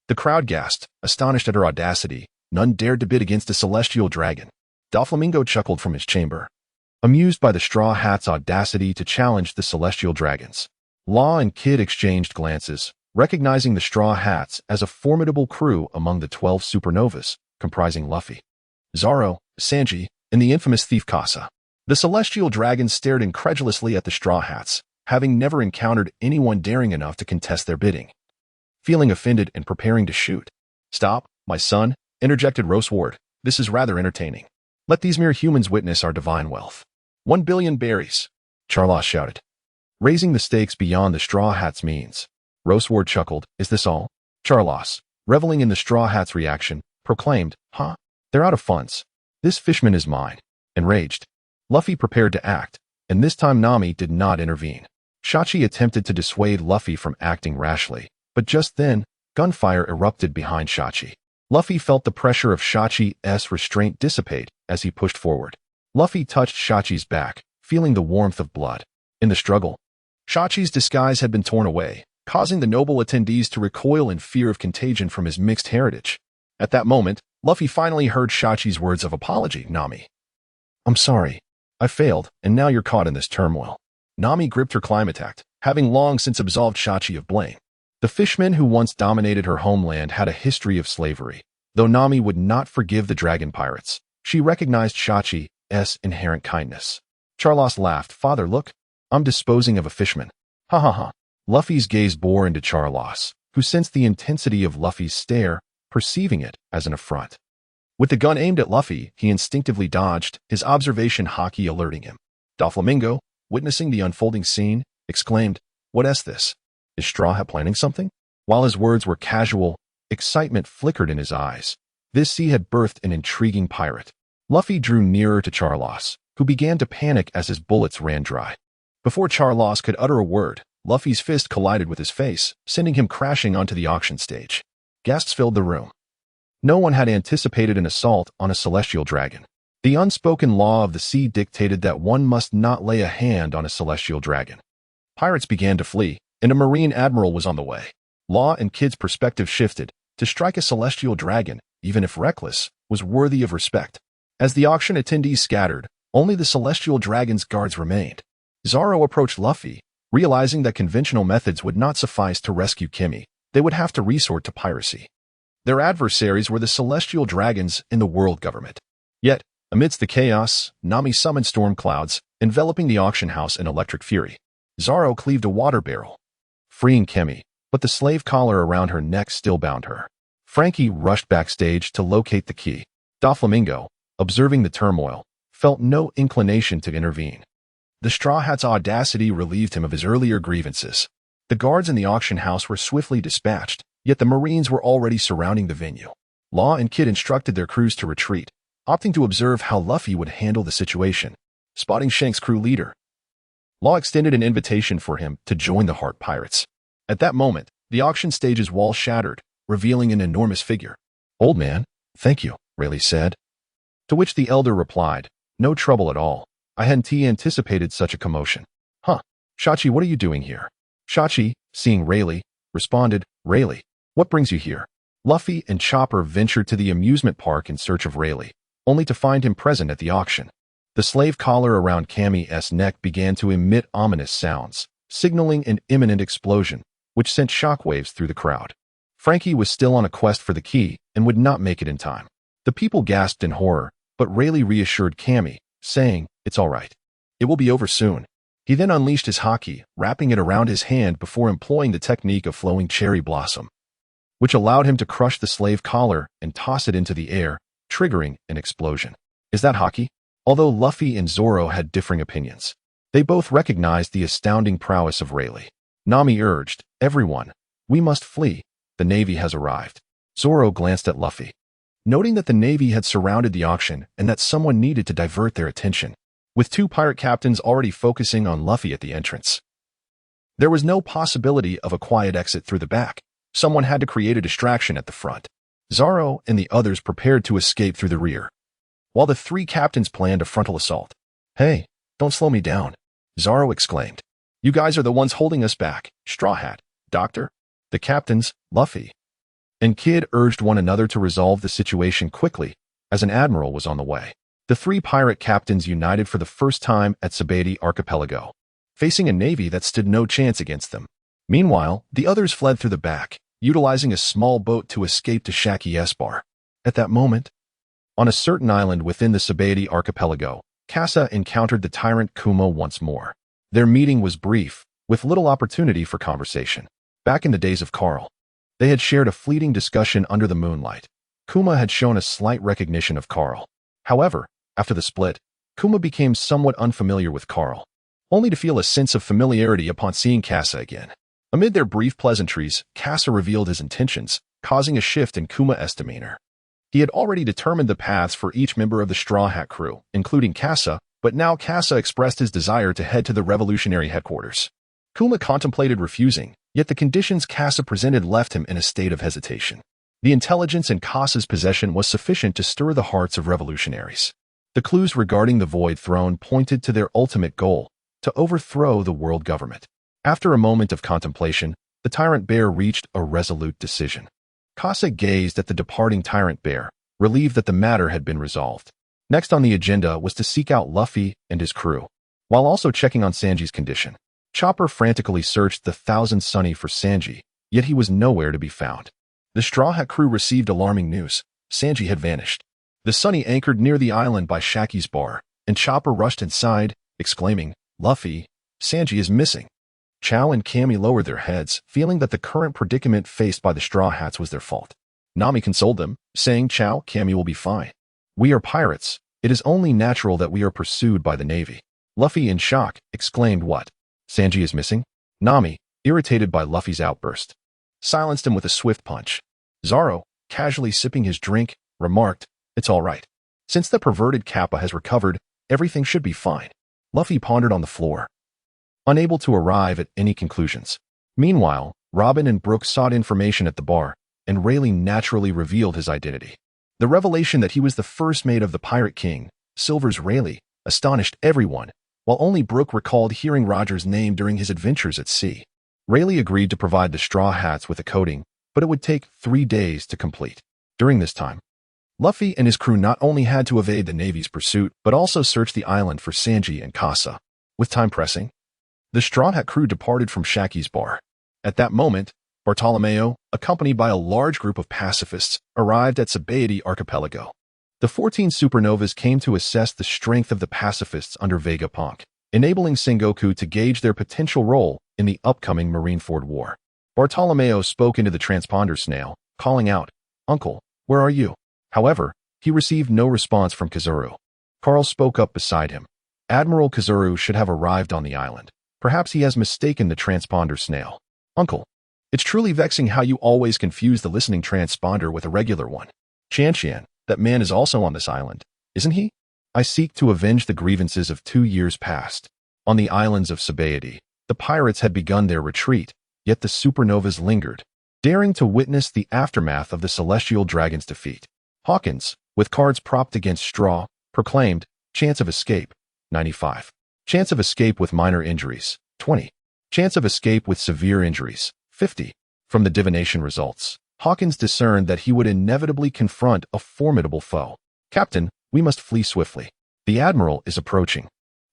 The crowd gasped, astonished at her audacity. None dared to bid against a celestial dragon. Doflamingo chuckled from his chamber, amused by the Straw Hats' audacity to challenge the celestial dragons. Law and Kid exchanged glances, recognizing the Straw Hats as a formidable crew among the 12 supernovas, comprising Luffy, Zoro, Sanji, and the infamous thief Kasa. The celestial dragons stared incredulously at the Straw Hats, having never encountered anyone daring enough to contest their bidding. Feeling offended and preparing to shoot. "Stop, my son," interjected Roseward. "This is rather entertaining. Let these mere humans witness our divine wealth." 1 billion berries, Charlos shouted, raising the stakes beyond the Straw Hats' means. Roseward chuckled. "Is this all?" Charlos, reveling in the Straw Hats' reaction, proclaimed, "Huh? They're out of funds. This fishman is mine." Enraged, Luffy prepared to act, and this time Nami did not intervene. Shachi attempted to dissuade Luffy from acting rashly, but just then, gunfire erupted behind Shachi. Luffy felt the pressure of Shachi's restraint dissipate as he pushed forward. Luffy touched Shachi's back, feeling the warmth of blood. In the struggle, Shachi's disguise had been torn away, causing the noble attendees to recoil in fear of contagion from his mixed heritage. At that moment, Luffy finally heard Shachi's words of apology. "Nami, I'm sorry. I failed, and now you're caught in this turmoil." Nami gripped her climatex, having long since absolved Shachi of blame. The fishmen who once dominated her homeland had a history of slavery. Though Nami would not forgive the dragon pirates, she recognized Shachi's inherent kindness. Charlos laughed. "Father, look, I'm disposing of a fishman." "Ha ha ha." Luffy's gaze bore into Charlos, who sensed the intensity of Luffy's stare, perceiving it as an affront. With the gun aimed at Luffy, he instinctively dodged, his observation haki alerting him. Doflamingo, witnessing the unfolding scene, exclaimed, "What's this? Is Straw Hat planning something?" While his words were casual, excitement flickered in his eyes. This sea had birthed an intriguing pirate. Luffy drew nearer to Charlos, who began to panic as his bullets ran dry. Before Charlos could utter a word, Luffy's fist collided with his face, sending him crashing onto the auction stage. Gasps filled the room. No one had anticipated an assault on a celestial dragon. The unspoken law of the sea dictated that one must not lay a hand on a celestial dragon. Pirates began to flee, and a marine admiral was on the way. Law and Kid's perspective shifted. To strike a celestial dragon, even if reckless, was worthy of respect. As the auction attendees scattered, only the celestial dragon's guards remained. Zoro approached Luffy, realizing that conventional methods would not suffice to rescue Kimi. They would have to resort to piracy. Their adversaries were the celestial dragons in the world government. Yet, amidst the chaos, Nami summoned storm clouds, enveloping the auction house in electric fury. Zoro cleaved a water barrel, freeing Kimi, but the slave collar around her neck still bound her. Frankie rushed backstage to locate the key. Doflamingo, observing the turmoil, felt no inclination to intervene. The Straw Hat's audacity relieved him of his earlier grievances. The guards in the auction house were swiftly dispatched, yet the Marines were already surrounding the venue. Law and Kid instructed their crews to retreat, opting to observe how Luffy would handle the situation. Spotting Shank's crew leader, Law extended an invitation for him to join the Heart Pirates. At that moment, the auction stage's wall shattered, revealing an enormous figure. "Old man, thank you," Rayleigh said. To which the elder replied, "No trouble at all. I hadn't anticipated such a commotion." "Huh. Shachi, what are you doing here?" Shachi, seeing Rayleigh, responded, "Rayleigh, what brings you here?" Luffy and Chopper ventured to the amusement park in search of Rayleigh, only to find him present at the auction. The slave collar around Cammy's neck began to emit ominous sounds, signaling an imminent explosion, which sent shockwaves through the crowd. Frankie was still on a quest for the key and would not make it in time. The people gasped in horror, but Rayleigh reassured Cammy, saying, "It's all right. It will be over soon." He then unleashed his haki, wrapping it around his hand before employing the technique of flowing cherry blossom, which allowed him to crush the slave collar and toss it into the air, triggering an explosion. Is that haki? Although Luffy and Zoro had differing opinions, they both recognized the astounding prowess of Rayleigh. Nami urged, "Everyone, we must flee. The Navy has arrived." Zoro glanced at Luffy, noting that the Navy had surrounded the auction and that someone needed to divert their attention, with two pirate captains already focusing on Luffy at the entrance. There was no possibility of a quiet exit through the back. Someone had to create a distraction at the front. Zoro and the others prepared to escape through the rear, while the three captains planned a frontal assault. "Hey, don't slow me down," Zoro exclaimed. "You guys are the ones holding us back. Straw Hat, Doctor." The captains, Luffy and Kid, urged one another to resolve the situation quickly, as an admiral was on the way. The three pirate captains united for the first time at Sabaody Archipelago, facing a navy that stood no chance against them. Meanwhile, the others fled through the back, utilizing a small boat to escape to Shaki's bar. At that moment, on a certain island within the Sabaody Archipelago, Kasa encountered the tyrant Kuma once more. Their meeting was brief, with little opportunity for conversation. Back in the days of Carl, they had shared a fleeting discussion under the moonlight. Kuma had shown a slight recognition of Carl. However, after the split, Kuma became somewhat unfamiliar with Carl, only to feel a sense of familiarity upon seeing Kasa again. Amid their brief pleasantries, Kasa revealed his intentions, causing a shift in Kuma's demeanor. He had already determined the paths for each member of the Straw Hat crew, including Kasa, but now Kasa expressed his desire to head to the revolutionary headquarters. Kuma contemplated refusing, yet the conditions Kasa presented left him in a state of hesitation. The intelligence in Kasa's possession was sufficient to stir the hearts of revolutionaries. The clues regarding the Void Throne pointed to their ultimate goal, to overthrow the world government. After a moment of contemplation, the Tyrant Bear reached a resolute decision. Kasa gazed at the departing Tyrant Bear, relieved that the matter had been resolved. Next on the agenda was to seek out Luffy and his crew, while also checking on Sanji's condition. Chopper frantically searched the Thousand Sunny for Sanji, yet he was nowhere to be found. The Straw Hat crew received alarming news. Sanji had vanished. The Sunny anchored near the island by Shaki's bar, and Chopper rushed inside, exclaiming, "Luffy, Sanji is missing." Chow and Cammy lowered their heads, feeling that the current predicament faced by the Straw Hats was their fault. Nami consoled them, saying, "Chow, Cammy will be fine. We are pirates. It is only natural that we are pursued by the Navy." Luffy, in shock, exclaimed, "What? Sanji is missing?" Nami, irritated by Luffy's outburst, silenced him with a swift punch. Zoro, casually sipping his drink, remarked, "It's all right. Since the perverted Kappa has recovered, everything should be fine." Luffy pondered on the floor, unable to arrive at any conclusions. Meanwhile, Robin and Brooke sought information at the bar, and Rayleigh naturally revealed his identity. The revelation that he was the first mate of the Pirate King, Silver's Rayleigh, astonished everyone, while only Brooke recalled hearing Roger's name during his adventures at sea. Rayleigh agreed to provide the Straw Hats with a coating, but it would take 3 days to complete. During this time, Luffy and his crew not only had to evade the Navy's pursuit, but also search the island for Sanji and Kasa. With time pressing, the Straw Hat crew departed from Shaki's bar. At that moment, Bartolomeo, accompanied by a large group of pacifists, arrived at Sabaody Archipelago. The 14 supernovas came to assess the strength of the pacifists under Vegapunk, enabling Sengoku to gauge their potential role in the upcoming Marineford War. Bartolomeo spoke into the transponder snail, calling out, "Uncle, where are you?" However, he received no response from Kazuru. Carl spoke up beside him. "Admiral Kazuru should have arrived on the island. Perhaps he has mistaken the transponder snail." "Uncle, it's truly vexing how you always confuse the listening transponder with a regular one. Chanshan, that man is also on this island, isn't he? I seek to avenge the grievances of 2 years past." On the islands of Sabaody, the pirates had begun their retreat, yet the supernovas lingered. daring to witness the aftermath of the Celestial Dragon's defeat. Hawkins, with cards propped against straw, proclaimed, chance of escape, 95. Chance of escape with minor injuries, 20. Chance of escape with severe injuries, 50. From the divination results, Hawkins discerned that he would inevitably confront a formidable foe. Captain, we must flee swiftly. The Admiral is approaching.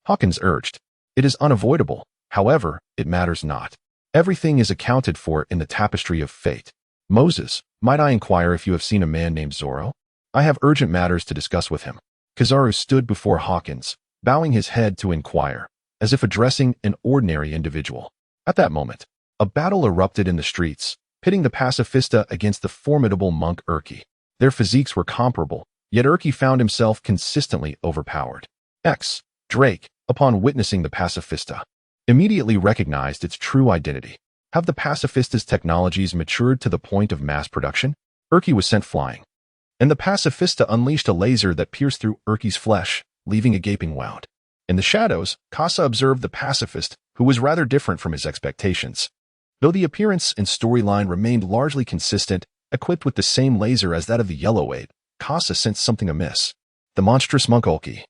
Hawkins urged. It is unavoidable. However, it matters not. Everything is accounted for in the tapestry of fate. Moses, might I inquire if you have seen a man named Zoro? I have urgent matters to discuss with him. Kizaru stood before Hawkins, bowing his head to inquire, as if addressing an ordinary individual. At that moment, a battle erupted in the streets, pitting the pacifista against the formidable monk Urki. Their physiques were comparable, yet Urki found himself consistently overpowered. Drake, upon witnessing the pacifista, immediately recognized its true identity. Have the pacifista's technologies matured to the point of mass production? Urki was sent flying, and the pacifista unleashed a laser that pierced through Urki's flesh, leaving a gaping wound. In the shadows, Kasa observed the pacifist, who was rather different from his expectations. Though the appearance and storyline remained largely consistent, equipped with the same laser as that of the Yellow Ape, Kasa sensed something amiss. The monstrous monk Ulki,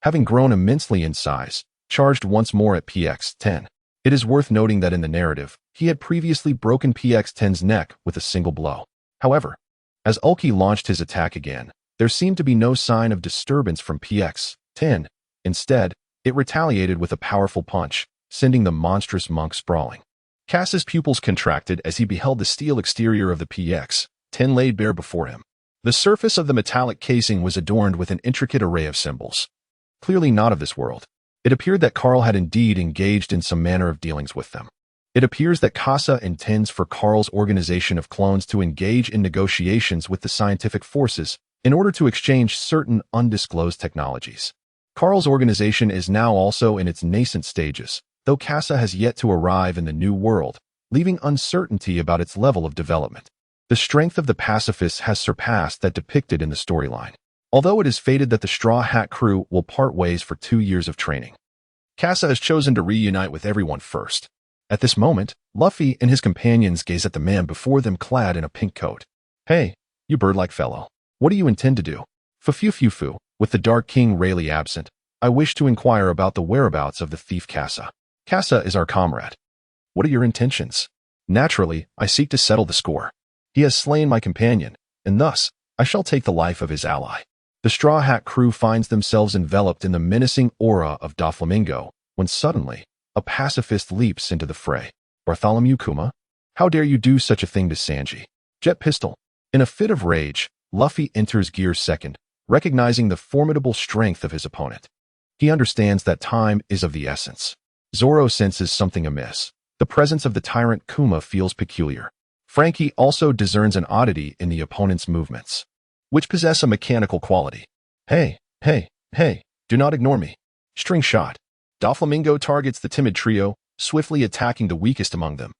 having grown immensely in size, charged once more at PX-10. It is worth noting that in the narrative, he had previously broken PX-10's neck with a single blow. However, as Ulki launched his attack again, there seemed to be no sign of disturbance from PX-10. Instead, it retaliated with a powerful punch, sending the monstrous monk sprawling. Kasa's pupils contracted as he beheld the steel exterior of the PX-10 laid bare before him. The surface of the metallic casing was adorned with an intricate array of symbols. Clearly not of this world. It appeared that Carl had indeed engaged in some manner of dealings with them. It appears that Kasa intends for Carl's organization of clones to engage in negotiations with the scientific forces in order to exchange certain undisclosed technologies. Carl's organization is now also in its nascent stages, though Kasa has yet to arrive in the new world, leaving uncertainty about its level of development. The strength of the pacifists has surpassed that depicted in the storyline, although it is fated that the Straw Hat crew will part ways for 2 years of training. Kasa has chosen to reunite with everyone first. At this moment, Luffy and his companions gaze at the man before them clad in a pink coat. Hey, you bird-like fellow, what do you intend to do? Fufu, with the Dark King Rayleigh absent, I wish to inquire about the whereabouts of the thief Kasa. Kasa is our comrade. What are your intentions? Naturally, I seek to settle the score. He has slain my companion, and thus, I shall take the life of his ally. The Straw Hat crew finds themselves enveloped in the menacing aura of Doflamingo, when suddenly, a pacifist leaps into the fray. Bartholomew Kuma? How dare you do such a thing to Sanji? Jet pistol. In a fit of rage, Luffy enters gear second, recognizing the formidable strength of his opponent. He understands that time is of the essence. Zoro senses something amiss. The presence of the tyrant Kuma feels peculiar. Frankie also discerns an oddity in the opponent's movements, which possess a mechanical quality. Hey, do not ignore me. String shot. Doflamingo targets the timid trio, swiftly attacking the weakest among them.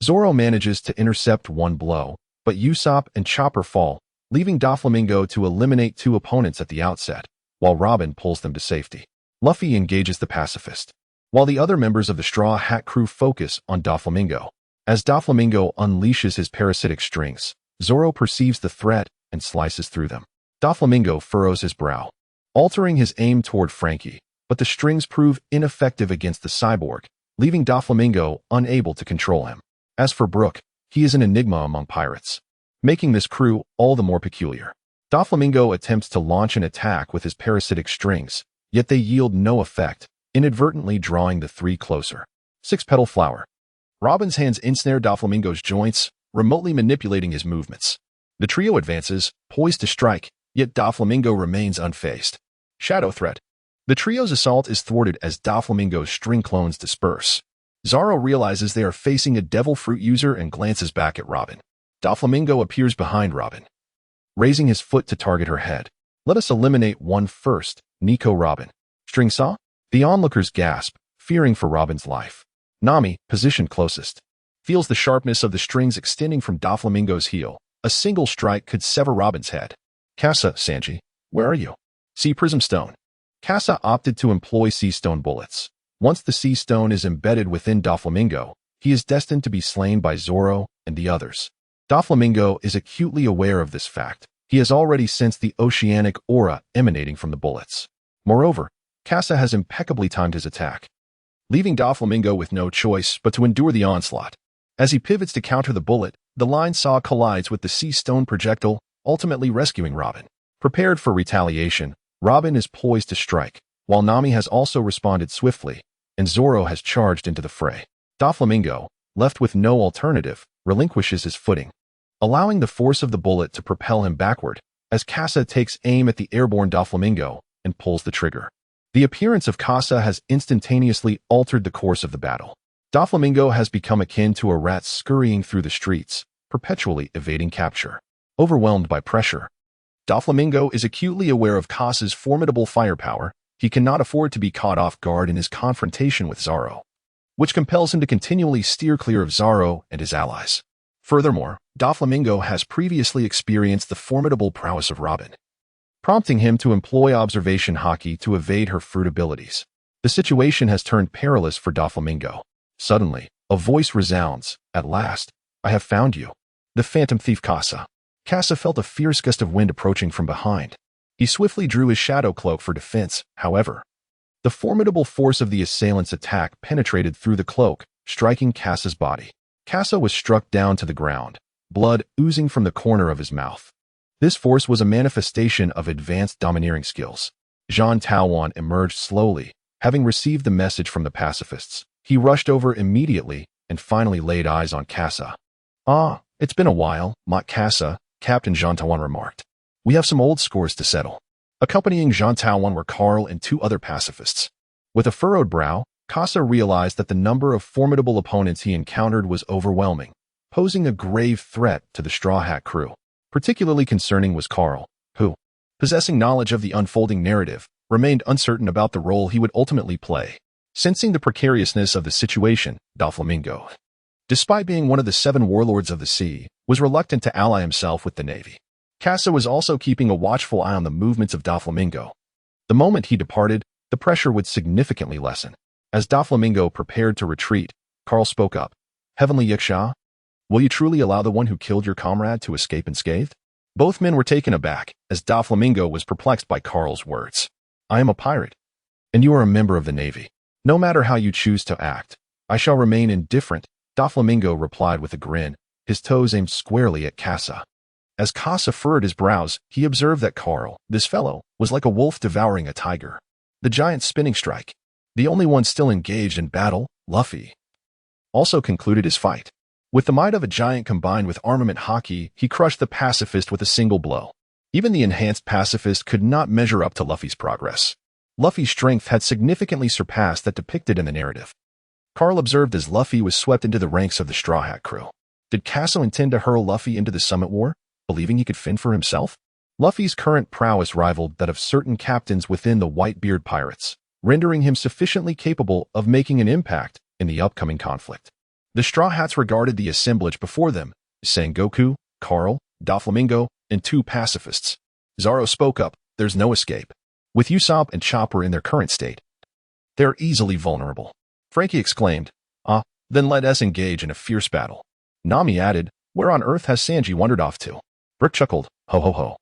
Zoro manages to intercept one blow, but Usopp and Chopper fall, leaving Doflamingo to eliminate 2 opponents at the outset, while Robin pulls them to safety. Luffy engages the pacifist, while the other members of the Straw Hat crew focus on Doflamingo. As Doflamingo unleashes his parasitic strings, Zoro perceives the threat and slices through them. Doflamingo furrows his brow, altering his aim toward Frankie, but the strings prove ineffective against the cyborg, leaving Doflamingo unable to control him. As for Brook, he is an enigma among pirates, making this crew all the more peculiar. Doflamingo attempts to launch an attack with his parasitic strings, yet they yield no effect, inadvertently drawing the 3 closer. 6-petal flower. Robin's hands ensnare Doflamingo's joints, remotely manipulating his movements. The trio advances, poised to strike, yet Doflamingo remains unfazed. Shadow threat. The trio's assault is thwarted as Doflamingo's string clones disperse. Zoro realizes they are facing a devil fruit user and glances back at Robin. Doflamingo appears behind Robin, raising his foot to target her head. Let us eliminate one first, Nico Robin. String saw? The onlookers gasp, fearing for Robin's life. Nami, positioned closest, feels the sharpness of the strings extending from Doflamingo's heel. A single strike could sever Robin's head. Kasa, Sanji, where are you? Sea Prism Stone. Kasa opted to employ Sea Stone bullets. Once the Sea Stone is embedded within Doflamingo, he is destined to be slain by Zoro and the others. Doflamingo is acutely aware of this fact. He has already sensed the oceanic aura emanating from the bullets. Moreover, Kasa has impeccably timed his attack, leaving Doflamingo with no choice but to endure the onslaught. As he pivots to counter the bullet, the line saw collides with the sea stone projectile, ultimately rescuing Robin. Prepared for retaliation, Robin is poised to strike, while Nami has also responded swiftly, and Zoro has charged into the fray. Doflamingo, left with no alternative, relinquishes his footing, allowing the force of the bullet to propel him backward, as Kasa takes aim at the airborne Doflamingo and pulls the trigger. The appearance of Kasa has instantaneously altered the course of the battle. Doflamingo has become akin to a rat scurrying through the streets, perpetually evading capture. Overwhelmed by pressure, Doflamingo is acutely aware of Kasa's formidable firepower. He cannot afford to be caught off guard in his confrontation with Zoro, which compels him to continually steer clear of Zoro and his allies. Furthermore, Doflamingo has previously experienced the formidable prowess of Robin, prompting him to employ observation haki to evade her fruit abilities. The situation has turned perilous for Doflamingo. Suddenly, a voice resounds. "At last, I have found you." The phantom thief Kasa. Kasa felt a fierce gust of wind approaching from behind. He swiftly drew his shadow cloak for defense, however. The formidable force of the assailant's attack penetrated through the cloak, striking Kasa's body. Kasa was struck down to the ground, blood oozing from the corner of his mouth. This force was a manifestation of advanced domineering skills. Jean Taowan emerged slowly, having received the message from the pacifists. He rushed over immediately and finally laid eyes on Kasa. "Ah, it's been a while, Mont Kasa," Captain Jean Taowan remarked. "We have some old scores to settle." Accompanying Jean Taowan were Carl and two other pacifists. With a furrowed brow, Kasa realized that the number of formidable opponents he encountered was overwhelming, posing a grave threat to the Straw Hat crew. Particularly concerning was Carl, who, possessing knowledge of the unfolding narrative, remained uncertain about the role he would ultimately play. Sensing the precariousness of the situation, Doflamingo, despite being one of the 7 warlords of the sea, was reluctant to ally himself with the Navy. Kasa was also keeping a watchful eye on the movements of Doflamingo. The moment he departed, the pressure would significantly lessen. As Doflamingo prepared to retreat, Carl spoke up. "Heavenly Yiksha, will you truly allow the one who killed your comrade to escape unscathed?" Both men were taken aback, as Doflamingo was perplexed by Carl's words. "I am a pirate, and you are a member of the Navy. No matter how you choose to act, I shall remain indifferent," Doflamingo replied with a grin, his toes aimed squarely at Kasa. As Kasa furrowed his brows, he observed that Carl, this fellow, was like a wolf devouring a tiger. The giant spinning strike, the only one still engaged in battle, Luffy, also concluded his fight. With the might of a giant combined with armament haki, he crushed the pacifist with a single blow. Even the enhanced pacifist could not measure up to Luffy's progress. Luffy's strength had significantly surpassed that depicted in the narrative. Carl observed as Luffy was swept into the ranks of the Straw Hat crew. Did Kasa intend to hurl Luffy into the Summit War, believing he could fend for himself? Luffy's current prowess rivaled that of certain captains within the Whitebeard pirates, rendering him sufficiently capable of making an impact in the upcoming conflict. The Straw Hats regarded the assemblage before them, Sengoku, Carl, Doflamingo, and 2 pacifists. Zoro spoke up. "There's no escape. With Usopp and Chopper in their current state, they're easily vulnerable." Frankie exclaimed, "Ah, then let us engage in a fierce battle." Nami added, "Where on earth has Sanji wandered off to?" Brook chuckled, "Ho ho ho.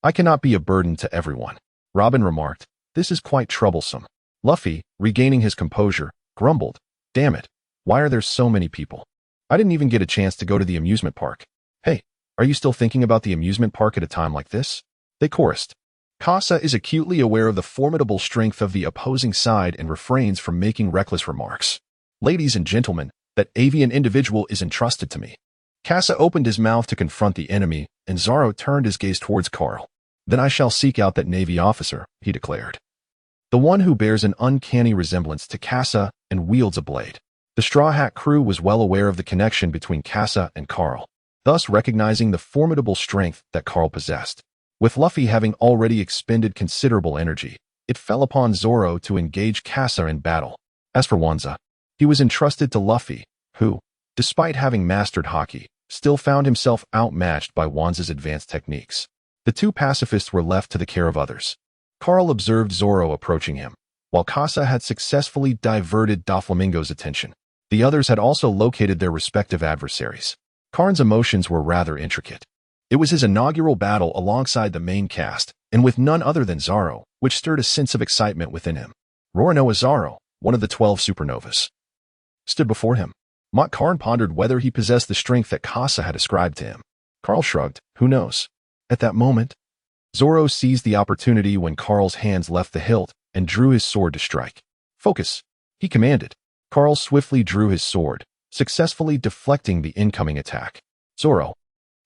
I cannot be a burden to everyone." Robin remarked, "This is quite troublesome." Luffy, regaining his composure, grumbled, "Damn it, why are there so many people? I didn't even get a chance to go to the amusement park." "Hey, are you still thinking about the amusement park at a time like this?" they chorused. Kasa is acutely aware of the formidable strength of the opposing side and refrains from making reckless remarks. "Ladies and gentlemen, that avian individual is entrusted to me." Kasa opened his mouth to confront the enemy, and Zoro turned his gaze towards Carl. "Then I shall seek out that Navy officer," he declared. The one who bears an uncanny resemblance to Kasa and wields a blade. The Straw Hat crew was well aware of the connection between Kasa and Carl, thus recognizing the formidable strength that Carl possessed. With Luffy having already expended considerable energy, it fell upon Zoro to engage Kasa in battle. As for Wanza, he was entrusted to Luffy, who, despite having mastered haki, still found himself outmatched by Wanza's advanced techniques. The 2 pacifists were left to the care of others. Carl observed Zoro approaching him, while Kasa had successfully diverted Doflamingo's attention. The others had also located their respective adversaries. Karn's emotions were rather intricate. It was his inaugural battle alongside the main cast, and with none other than Zoro, which stirred a sense of excitement within him. Roronoa Zoro, one of the 12 supernovas, stood before him. Karn pondered whether he possessed the strength that Kasa had ascribed to him. Carl shrugged, who knows? At that moment, Zoro seized the opportunity when Carl's hands left the hilt and drew his sword to strike. Focus, he commanded. Carl swiftly drew his sword, successfully deflecting the incoming attack. Zoro,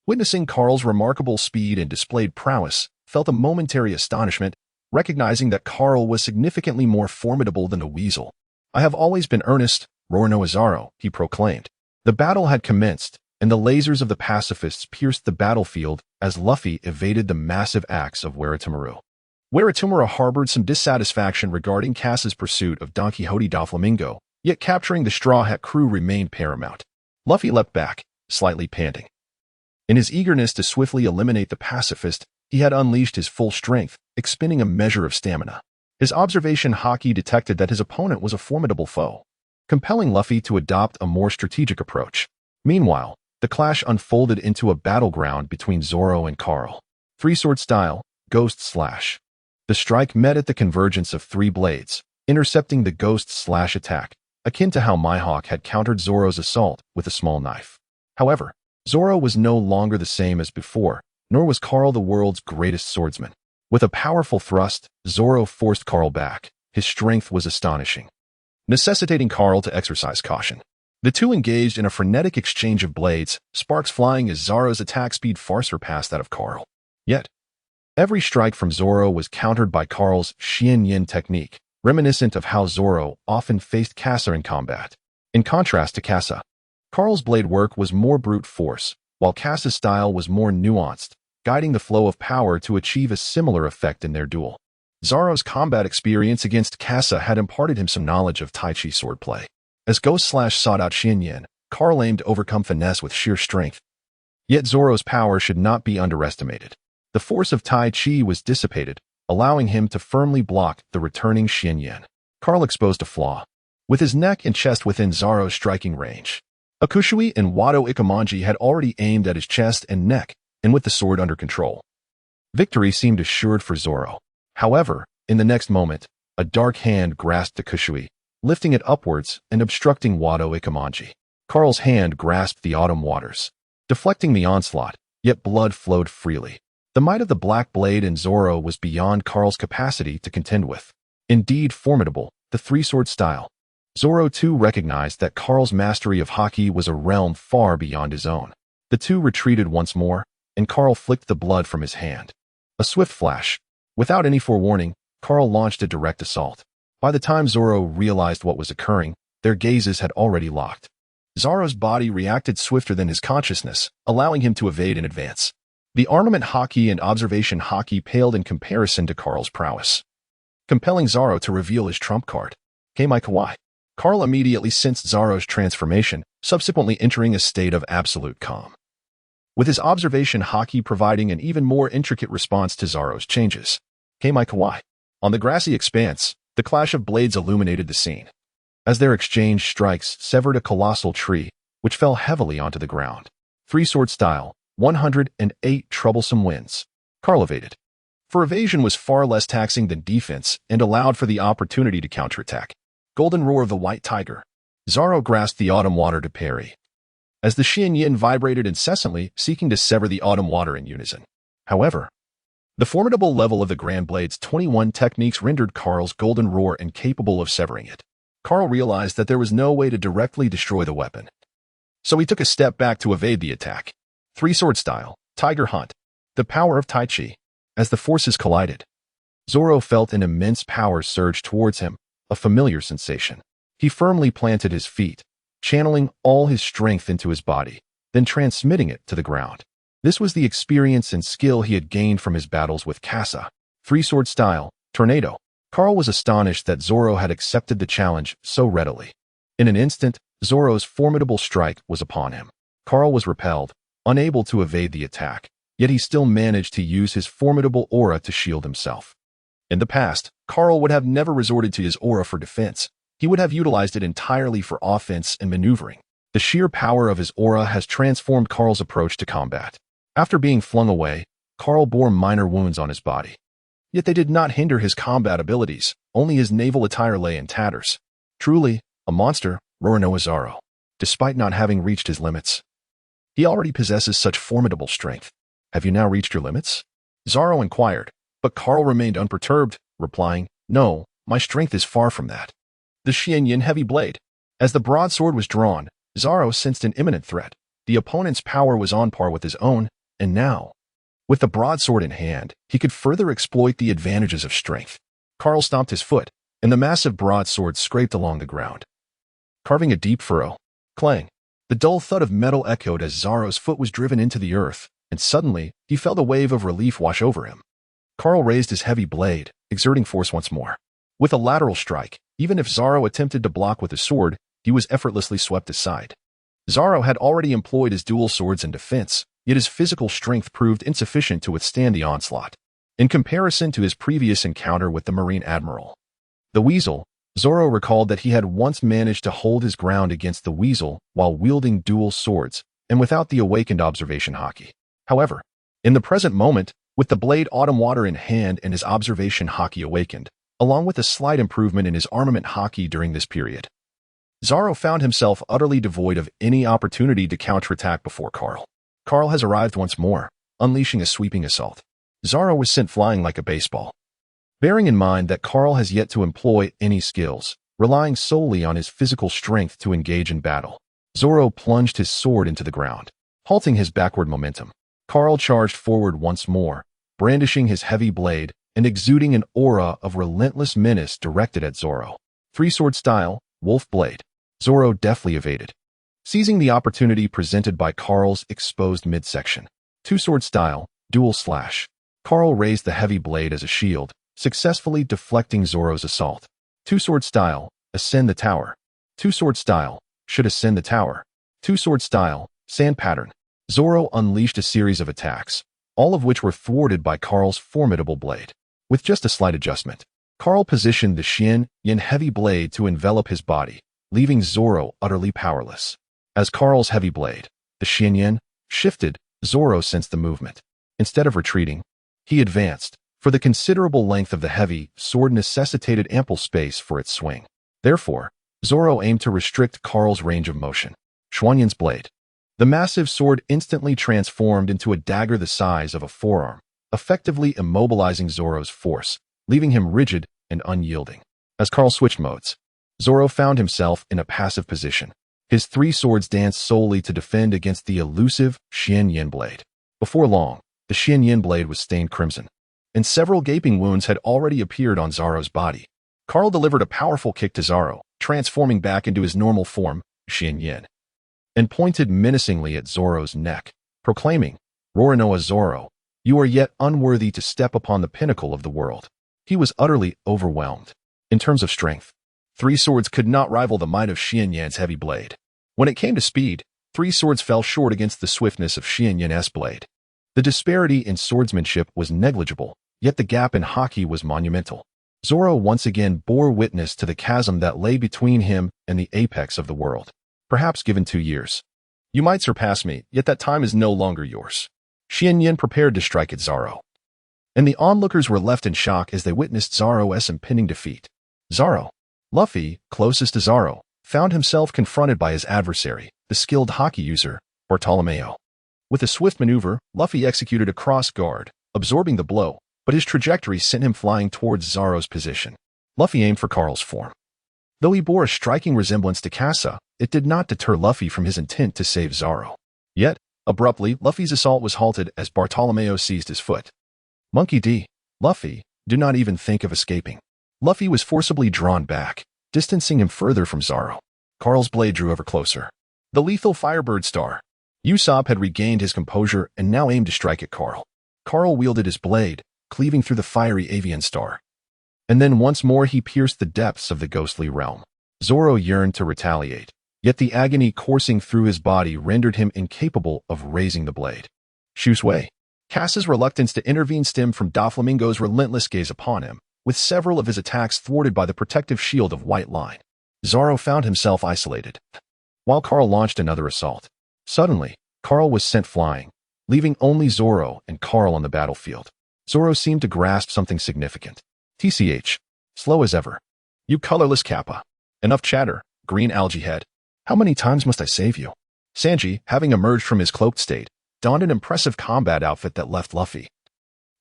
witnessing Carl's remarkable speed and displayed prowess, felt a momentary astonishment, recognizing that Carl was significantly more formidable than a weasel. I have always been earnest, Roronoa Zoro, he proclaimed. The battle had commenced, and the lasers of the pacifists pierced the battlefield as Luffy evaded the massive axe of Waratamura. Waratamura harbored some dissatisfaction regarding Kasa's pursuit of Don Quixote Doflamingo, yet capturing the Straw Hat crew remained paramount. Luffy leapt back, slightly panting. In his eagerness to swiftly eliminate the pacifist, he had unleashed his full strength, expending a measure of stamina. His observation haki detected that his opponent was a formidable foe, compelling Luffy to adopt a more strategic approach. Meanwhile, the clash unfolded into a battleground between Zoro and Carl. Three-sword style, ghost slash. The strike met at the convergence of three blades, intercepting the ghost slash attack, akin to how Mihawk had countered Zoro's assault with a small knife. However, Zoro was no longer the same as before, nor was Carl the world's greatest swordsman. With a powerful thrust, Zoro forced Carl back. His strength was astonishing, necessitating Carl to exercise caution. The two engaged in a frenetic exchange of blades, sparks flying as Zoro's attack speed far surpassed that of Carl. Yet, every strike from Zoro was countered by Carl's Xian Yin technique, reminiscent of how Zoro often faced Kasa in combat. In contrast to Kasa, Carl's blade work was more brute force, while Kasa's style was more nuanced, guiding the flow of power to achieve a similar effect in their duel. Zoro's combat experience against Kasa had imparted him some knowledge of Tai Chi swordplay. As Ghost Slash sought out Xian Yin, Carl aimed to overcome finesse with sheer strength. Yet Zoro's power should not be underestimated. The force of Tai Chi was dissipated, allowing him to firmly block the returning Xian Yin. Carl exposed a flaw, with his neck and chest within Zoro's striking range. Akushui and Wado Ikamanji had already aimed at his chest and neck, and with the sword under control, victory seemed assured for Zoro. However, in the next moment, a dark hand grasped Akushui, lifting it upwards and obstructing Wado Ikamanji. Carl's hand grasped the autumn waters, deflecting the onslaught, yet blood flowed freely. The might of the black blade in Zoro was beyond Carl's capacity to contend with. Indeed formidable, the three-sword style. Zoro too recognized that Carl's mastery of haki was a realm far beyond his own. The two retreated once more, and Carl flicked the blood from his hand. A swift flash. Without any forewarning, Carl launched a direct assault. By the time Zoro realized what was occurring, their gazes had already locked. Zoro's body reacted swifter than his consciousness, allowing him to evade in advance. The armament haki and observation haki paled in comparison to Carl's prowess, compelling Zoro to reveal his trump card. Kemai Kawaii. Carl immediately sensed Zoro's transformation, subsequently entering a state of absolute calm, with his observation haki providing an even more intricate response to Zoro's changes. Kemai Kawaii. On the grassy expanse, the clash of blades illuminated the scene, as their exchanged strikes severed a colossal tree, which fell heavily onto the ground. Three-sword style, 108 troublesome winds. Carl evaded, for evasion was far less taxing than defense and allowed for the opportunity to counterattack. Golden roar of the white tiger. Zoro grasped the autumn water to parry, as the Xian Yin vibrated incessantly, seeking to sever the autumn water in unison. However, the formidable level of the Grand Blade's 21 techniques rendered Carl's golden roar incapable of severing it. Carl realized that there was no way to directly destroy the weapon, so he took a step back to evade the attack. Three-sword style, Tiger Hunt. The power of Tai Chi. As the forces collided, Zoro felt an immense power surge towards him, a familiar sensation. He firmly planted his feet, channeling all his strength into his body, then transmitting it to the ground. This was the experience and skill he had gained from his battles with Kasa. Three-sword style, Tornado. Carl was astonished that Zoro had accepted the challenge so readily. In an instant, Zoro's formidable strike was upon him. Carl was repelled, unable to evade the attack, yet he still managed to use his formidable aura to shield himself. In the past, Carl would have never resorted to his aura for defense. He would have utilized it entirely for offense and maneuvering. The sheer power of his aura has transformed Carl's approach to combat. After being flung away, Carl bore minor wounds on his body. Yet they did not hinder his combat abilities, only his naval attire lay in tatters. Truly, a monster, Roronoa Zoro. Despite not having reached his limits, he already possesses such formidable strength. Have you now reached your limits? Zoro inquired, but Carl remained unperturbed, replying, No, my strength is far from that. The Xianyan heavy blade. As the broadsword was drawn, Zoro sensed an imminent threat. The opponent's power was on par with his own, and now, with the broadsword in hand, he could further exploit the advantages of strength. Carl stomped his foot, and the massive broadsword scraped along the ground, carving a deep furrow. Clang! The dull thud of metal echoed as Zoro's foot was driven into the earth, and suddenly, he felt a wave of relief wash over him. Carl raised his heavy blade, exerting force once more. With a lateral strike, even if Zoro attempted to block with his sword, he was effortlessly swept aside. Zoro had already employed his dual swords in defense, yet his physical strength proved insufficient to withstand the onslaught. In comparison to his previous encounter with the Marine Admiral, the Weasel, Zoro recalled that he had once managed to hold his ground against the Weasel while wielding dual swords and without the awakened observation haki. However, in the present moment, with the blade Autumn Water in hand and his observation haki awakened, along with a slight improvement in his armament haki during this period, Zoro found himself utterly devoid of any opportunity to counterattack before Carl. Carl has arrived once more, unleashing a sweeping assault. Zoro was sent flying like a baseball. Bearing in mind that Carl has yet to employ any skills, relying solely on his physical strength to engage in battle, Zoro plunged his sword into the ground, halting his backward momentum. Carl charged forward once more, brandishing his heavy blade and exuding an aura of relentless menace directed at Zoro. Three-sword style, wolf blade. Zoro deftly evaded, seizing the opportunity presented by Carl's exposed midsection. Two-sword style, dual slash. Carl raised the heavy blade as a shield, successfully deflecting Zoro's assault. Two-sword style, ascend the tower. Two-sword style, should ascend the tower. Two-sword style, sand pattern. Zoro unleashed a series of attacks, all of which were thwarted by Carl's formidable blade. With just a slight adjustment, Carl positioned the Xianyan heavy blade to envelop his body, leaving Zoro utterly powerless. As Carl's heavy blade, the Xianyan, shifted, Zoro sensed the movement. Instead of retreating, he advanced, for the considerable length of the heavy sword necessitated ample space for its swing. Therefore, Zoro aimed to restrict Carl's range of motion. Xuanyan's blade. The massive sword instantly transformed into a dagger the size of a forearm, effectively immobilizing Zoro's force, leaving him rigid and unyielding. As Carl switched modes, Zoro found himself in a passive position. His three swords danced solely to defend against the elusive Xianyan blade. Before long, the Xianyan blade was stained crimson, and several gaping wounds had already appeared on Zoro's body. Carl delivered a powerful kick to Zoro, transforming back into his normal form, Xianyan, and pointed menacingly at Zoro's neck, proclaiming, Roronoa Zoro, you are yet unworthy to step upon the pinnacle of the world. He was utterly overwhelmed. In terms of strength, three swords could not rival the might of Xianyan's heavy blade. When it came to speed, three swords fell short against the swiftness of Xianyan's blade. The disparity in swordsmanship was negligible, yet the gap in haki was monumental. Zoro once again bore witness to the chasm that lay between him and the apex of the world. Perhaps given 2 years, you might surpass me, yet that time is no longer yours. Xianyan prepared to strike at Zoro, and the onlookers were left in shock as they witnessed Zoro's impending defeat. Zoro, Luffy, closest to Zoro, found himself confronted by his adversary, the skilled haki user, Bartolomeo. With a swift maneuver, Luffy executed a cross guard, absorbing the blow, but his trajectory sent him flying towards Zoro's position. Luffy aimed for Carl's form. Though he bore a striking resemblance to Kasa, it did not deter Luffy from his intent to save Zoro. Yet, abruptly, Luffy's assault was halted as Bartolomeo seized his foot. Monkey D. Luffy, do not even think of escaping. Luffy was forcibly drawn back, distancing him further from Zoro. Carl's blade drew ever closer. The lethal Firebird Star. Usopp had regained his composure and now aimed to strike at Carl. Carl wielded his blade, cleaving through the fiery avian star. And then once more he pierced the depths of the ghostly realm. Zoro yearned to retaliate, yet the agony coursing through his body rendered him incapable of raising the blade. Shusway. Kasa's reluctance to intervene stemmed from Doflamingo's relentless gaze upon him, with several of his attacks thwarted by the protective shield of White Line. Zoro found himself isolated. while Carl launched another assault. Suddenly, Carl was sent flying, leaving only Zoro and Carl on the battlefield. Zoro seemed to grasp something significant. TCH. Slow as ever. You colorless kappa. Enough chatter, green algae head. How many times must I save you? Sanji, having emerged from his cloaked state, donned an impressive combat outfit that left Luffy,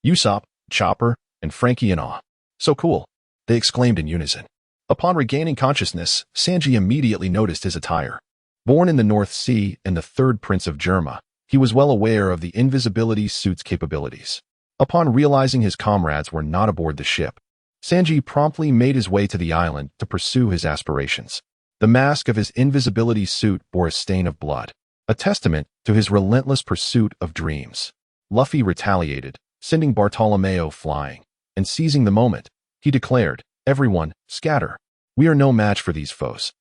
Usopp, Chopper, and Frankie in awe. So cool, they exclaimed in unison. Upon regaining consciousness, Sanji immediately noticed his attire. Born in the North Sea and the third prince of Germa, he was well aware of the invisibility suit's capabilities. Upon realizing his comrades were not aboard the ship, Sanji promptly made his way to the island to pursue his aspirations. The mask of his invisibility suit bore a stain of blood, a testament to his relentless pursuit of dreams. Luffy retaliated, sending Bartolomeo flying, and seizing the moment, he declared, "Everyone, scatter. We are no match for these foes.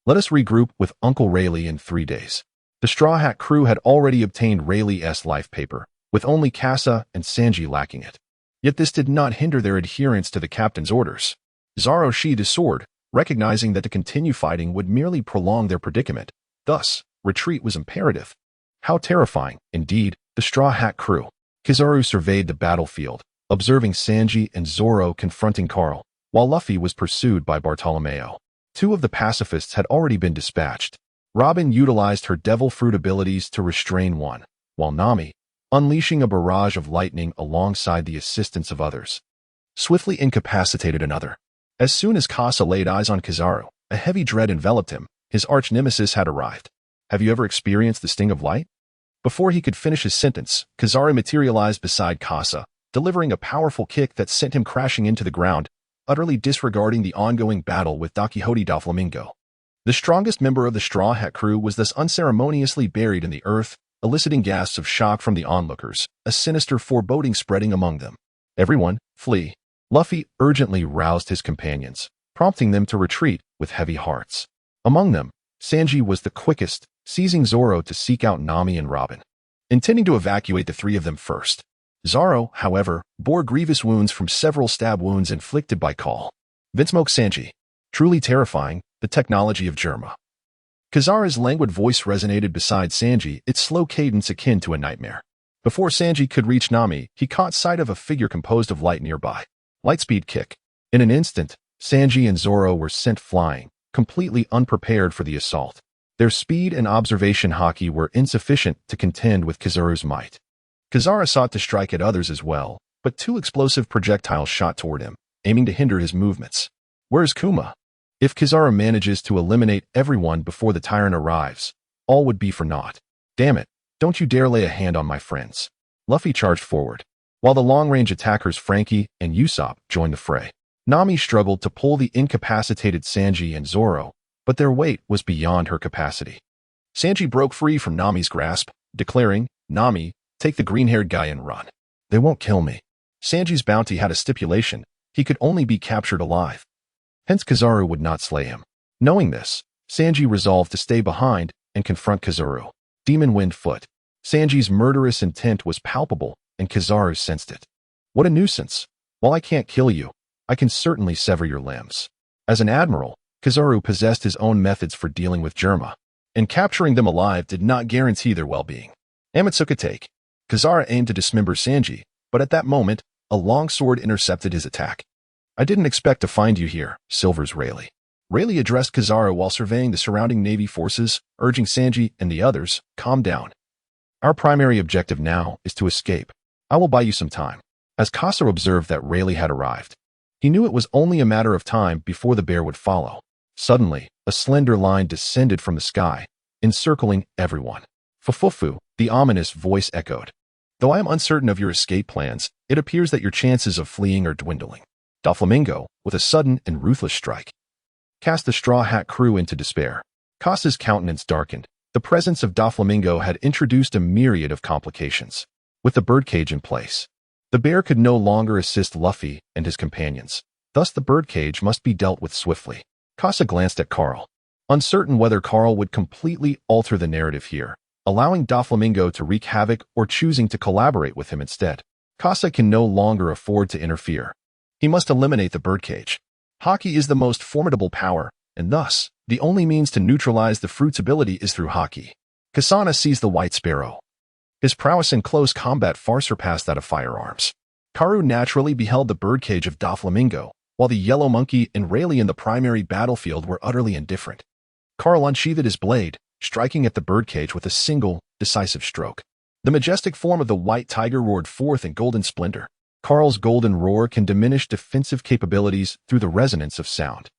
Let us regroup with Uncle Rayleigh in 3 days." The Straw Hat crew had already obtained Rayleigh's life paper, with only Kasa and Sanji lacking it. Yet this did not hinder their adherence to the captain's orders. Zoro sheathed his sword, recognizing that to continue fighting would merely prolong their predicament. Thus, retreat was imperative. How terrifying, indeed, the Straw Hat crew. Kizaru surveyed the battlefield, observing Sanji and Zoro confronting Carl, while Luffy was pursued by Bartolomeo. 2 of the pacifists had already been dispatched. Robin utilized her devil fruit abilities to restrain one, while Nami, unleashing a barrage of lightning alongside the assistance of others, swiftly incapacitated another. As soon as Kasa laid eyes on Kizaru, a heavy dread enveloped him. His arch-nemesis had arrived. Have you ever experienced the sting of light? Before he could finish his sentence, Kizaru materialized beside Kasa, delivering a powerful kick that sent him crashing into the ground, utterly disregarding the ongoing battle with Don Quixote Doflamingo. The strongest member of the Straw Hat crew was thus unceremoniously buried in the earth, eliciting gasps of shock from the onlookers, a sinister foreboding spreading among them. Everyone, flee. Luffy urgently roused his companions, prompting them to retreat with heavy hearts. Among them, Sanji was the quickest, seizing Zoro to seek out Nami and Robin, intending to evacuate the 3 of them first. Zoro, however, bore grievous wounds from several stab wounds inflicted by Carl. Vinsmoke Sanji. Truly terrifying, the technology of Germa. Kizaru's languid voice resonated beside Sanji, its slow cadence akin to a nightmare. Before Sanji could reach Nami, he caught sight of a figure composed of light nearby. Lightspeed kick. In an instant, Sanji and Zoro were sent flying, completely unprepared for the assault. Their speed and observation haki were insufficient to contend with Kizaru's might. Kizaru sought to strike at others as well, but 2 explosive projectiles shot toward him, aiming to hinder his movements. Where's Kuma? If Kizaru manages to eliminate everyone before the tyrant arrives, all would be for naught. Damn it, don't you dare lay a hand on my friends. Luffy charged forward, while the long-range attackers Frankie and Usopp joined the fray. Nami struggled to pull the incapacitated Sanji and Zoro, but their weight was beyond her capacity. Sanji broke free from Nami's grasp, declaring, "Nami, take the green-haired guy and run. They won't kill me." Sanji's bounty had a stipulation: he could only be captured alive. Hence Kizaru would not slay him. Knowing this, Sanji resolved to stay behind and confront Kizaru. Demon Wind Foot. Sanji's murderous intent was palpable, and Kizaru sensed it. What a nuisance. While I can't kill you, I can certainly sever your limbs. As an admiral, Kizaru possessed his own methods for dealing with Germa, and capturing them alive did not guarantee their well-being. Amatsuka take. Kizaru aimed to dismember Sanji, but at that moment, a long sword intercepted his attack. "I didn't expect to find you here," Silver's Rayleigh. Rayleigh addressed Kizaru while surveying the surrounding Navy forces, urging Sanji and the others, "Calm down. Our primary objective now is to escape. I will buy you some time." As Kasa observed that Rayleigh had arrived, he knew it was only a matter of time before the bear would follow. Suddenly, a slender line descended from the sky, encircling everyone. "Fufufu," the ominous voice echoed. "Though I am uncertain of your escape plans, it appears that your chances of fleeing are dwindling." Doflamingo, with a sudden and ruthless strike, cast the Straw Hat crew into despair. Kasa's countenance darkened. The presence of Doflamingo had introduced a myriad of complications. With the birdcage in place, the bear could no longer assist Luffy and his companions. Thus the birdcage must be dealt with swiftly. Kasa glanced at Carl, uncertain whether Carl would completely alter the narrative here, allowing Doflamingo to wreak havoc or choosing to collaborate with him instead. Kasa can no longer afford to interfere. He must eliminate the birdcage. Haki is the most formidable power, and thus, the only means to neutralize the fruit's ability is through haki. Kasana sees the white sparrow. His prowess in close combat far surpassed that of firearms. Karu naturally beheld the birdcage of Doflamingo, while the yellow monkey and Rayleigh in the primary battlefield were utterly indifferent. Carl unsheathed his blade, striking at the birdcage with a single, decisive stroke. The majestic form of the white tiger roared forth in golden splendor. Carl's golden roar can diminish defensive capabilities through the resonance of sound.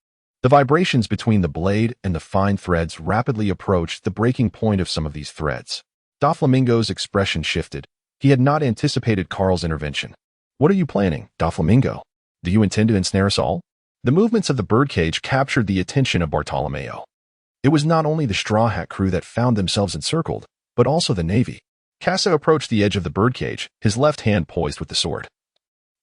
The vibrations between the blade and the fine threads rapidly approached the breaking point of some of these threads. Doflamingo's expression shifted. He had not anticipated Carl's intervention. "What are you planning, Doflamingo? Do you intend to ensnare us all?" The movements of the birdcage captured the attention of Bartolomeo. It was not only the Straw Hat crew that found themselves encircled, but also the Navy. Kasa approached the edge of the birdcage, his left hand poised with the sword,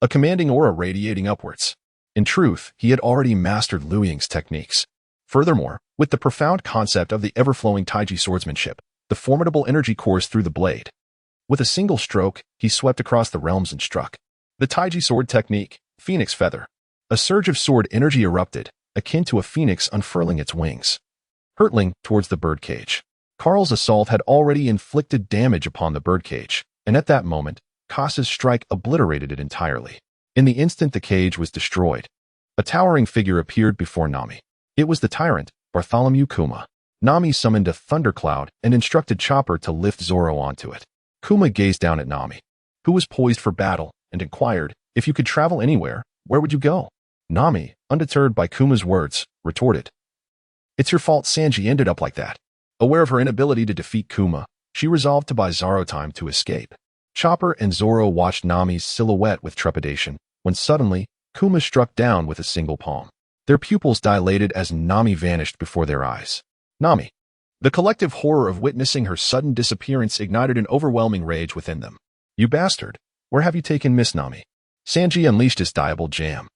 a commanding aura radiating upwards. In truth, he had already mastered Liu Ying's techniques. Furthermore, with the profound concept of the ever-flowing Taiji swordsmanship, the formidable energy coursed through the blade. With a single stroke, he swept across the realms and struck. The Taiji sword technique, Phoenix Feather. A surge of sword energy erupted, akin to a phoenix unfurling its wings, hurtling towards the birdcage. Carl's assault had already inflicted damage upon the birdcage, and at that moment, Kasa's strike obliterated it entirely. In the instant the cage was destroyed, a towering figure appeared before Nami. It was the tyrant, Bartholomew Kuma. Nami summoned a thundercloud and instructed Chopper to lift Zoro onto it. Kuma gazed down at Nami, who was poised for battle, and inquired, "If you could travel anywhere, where would you go?" Nami, undeterred by Kuma's words, retorted, "It's your fault Sanji ended up like that." Aware of her inability to defeat Kuma, she resolved to buy Zoro time to escape. Chopper and Zoro watched Nami's silhouette with trepidation, when suddenly, Kuma struck down with a single palm. Their pupils dilated as Nami vanished before their eyes. Nami. The collective horror of witnessing her sudden disappearance ignited an overwhelming rage within them. "You bastard! Where have you taken Miss Nami?" Sanji unleashed his diable jam,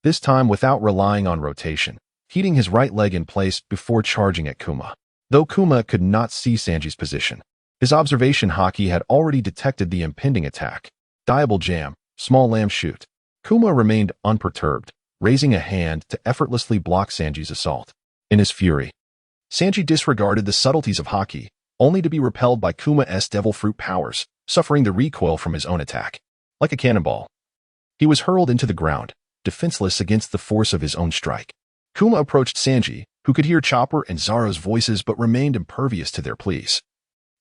this time without relying on rotation, heating his right leg in place before charging at Kuma. Though Kuma could not see Sanji's position, his observation haki had already detected the impending attack. Diable jam, small lamb shoot. Kuma remained unperturbed, raising a hand to effortlessly block Sanji's assault. In his fury, Sanji disregarded the subtleties of haki, only to be repelled by Kuma's devil fruit powers, suffering the recoil from his own attack. Like a cannonball, he was hurled into the ground, defenseless against the force of his own strike. Kuma approached Sanji, who could hear Chopper and Zoro's voices but remained impervious to their pleas,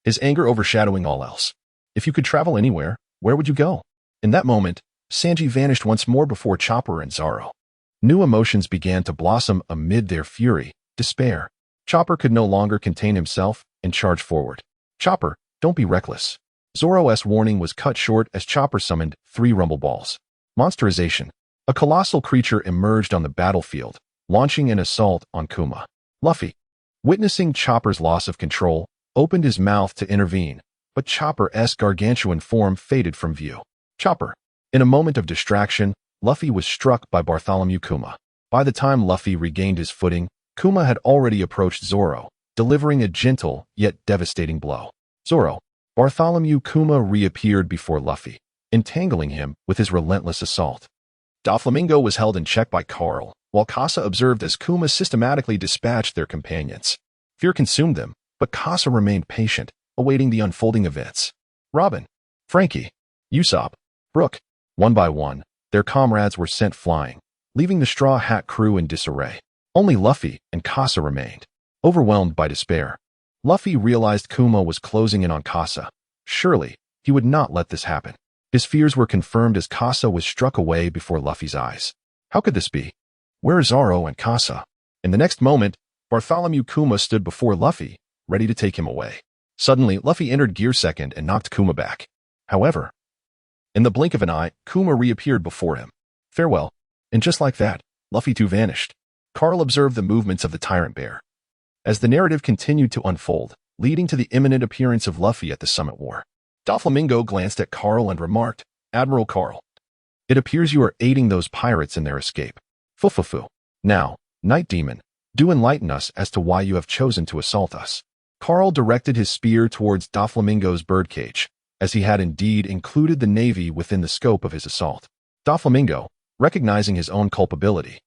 his anger overshadowing all else. "If you could travel anywhere, where would you go?" In that moment, Sanji vanished once more before Chopper and Zoro. New emotions began to blossom amid their fury, despair. Chopper could no longer contain himself and charged forward. "Chopper, don't be reckless." Zoro's warning was cut short as Chopper summoned 3 rumble balls. Monsterization. A colossal creature emerged on the battlefield, launching an assault on Kuma. Luffy, witnessing Chopper's loss of control, opened his mouth to intervene, but Chopper's gargantuan form faded from view. Chopper. In a moment of distraction, Luffy was struck by Bartholomew Kuma. By the time Luffy regained his footing, Kuma had already approached Zoro, delivering a gentle yet devastating blow. Zoro. Bartholomew Kuma reappeared before Luffy, entangling him with his relentless assault. Doflamingo was held in check by Carl, while Kasa observed as Kuma systematically dispatched their companions. Fear consumed them, but Kasa remained patient, awaiting the unfolding events. Robin, Frankie, Usopp, Brook. One by one, their comrades were sent flying, leaving the Straw Hat crew in disarray. Only Luffy and Kasa remained, overwhelmed by despair. Luffy realized Kuma was closing in on Kasa. Surely, he would not let this happen. His fears were confirmed as Kasa was struck away before Luffy's eyes. How could this be? Where are Zoro and Kasa? In the next moment, Bartholomew Kuma stood before Luffy, ready to take him away. Suddenly, Luffy entered gear second and knocked Kuma back. However, in the blink of an eye, Kuma reappeared before him. Farewell. And just like that, Luffy too vanished. Carl observed the movements of the tyrant bear as the narrative continued to unfold, leading to the imminent appearance of Luffy at the Summit War. Doflamingo glanced at Carl and remarked, "Admiral Carl, it appears you are aiding those pirates in their escape. Fufufu. Now, Night Demon, do enlighten us as to why you have chosen to assault us." Carl directed his spear towards Doflamingo's birdcage, as he had indeed included the Navy within the scope of his assault. Doflamingo, recognizing his own culpability,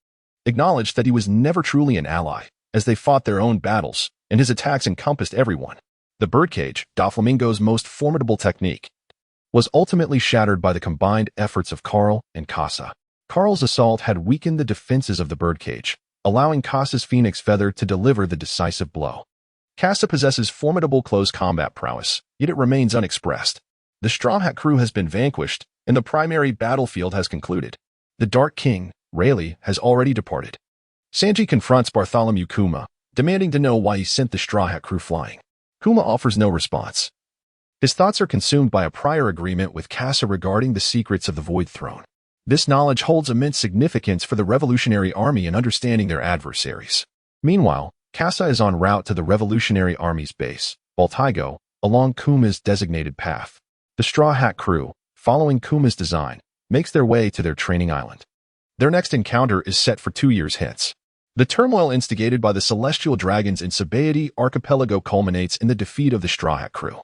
acknowledged that he was never truly an ally, as they fought their own battles, and his attacks encompassed everyone. The birdcage, Doflamingo's most formidable technique, was ultimately shattered by the combined efforts of Carl and Kasa. Carl's assault had weakened the defenses of the birdcage, allowing Kasa's phoenix feather to deliver the decisive blow. Kasa possesses formidable close combat prowess, yet it remains unexpressed. The Straw Hat crew has been vanquished, and the primary battlefield has concluded. The Dark King, Rayleigh, has already departed. Sanji confronts Bartholomew Kuma, demanding to know why he sent the Straw Hat crew flying. Kuma offers no response. His thoughts are consumed by a prior agreement with Kasa regarding the secrets of the Void Throne. This knowledge holds immense significance for the Revolutionary Army in understanding their adversaries. Meanwhile, Kasa is en route to the Revolutionary Army's base, Baltigo, along Kuma's designated path. The Straw Hat crew, following Kuma's design, makes their way to their training island. Their next encounter is set for 2 years hence. The turmoil instigated by the celestial dragons in Sabaody Archipelago culminates in the defeat of the Straw Hat crew.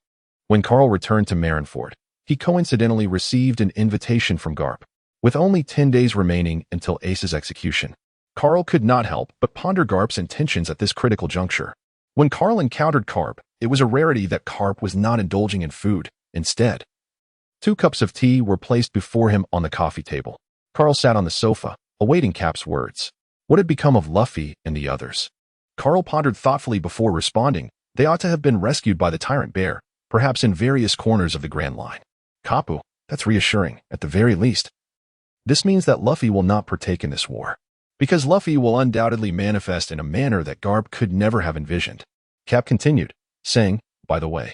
When Carl returned to Marineford, he coincidentally received an invitation from Garp. With only 10 days remaining until Ace's execution, Carl could not help but ponder Garp's intentions at this critical juncture. When Carl encountered Garp, it was a rarity that Garp was not indulging in food. Instead, 2 cups of tea were placed before him on the coffee table. Carl sat on the sofa, awaiting Cap's words. What had become of Luffy and the others? Carl pondered thoughtfully before responding. They ought to have been rescued by the Tyrant Bear, perhaps in various corners of the Grand Line. Kapu, that's reassuring, at the very least. This means that Luffy will not partake in this war, because Luffy will undoubtedly manifest in a manner that Garp could never have envisioned. Cap continued, saying, by the way,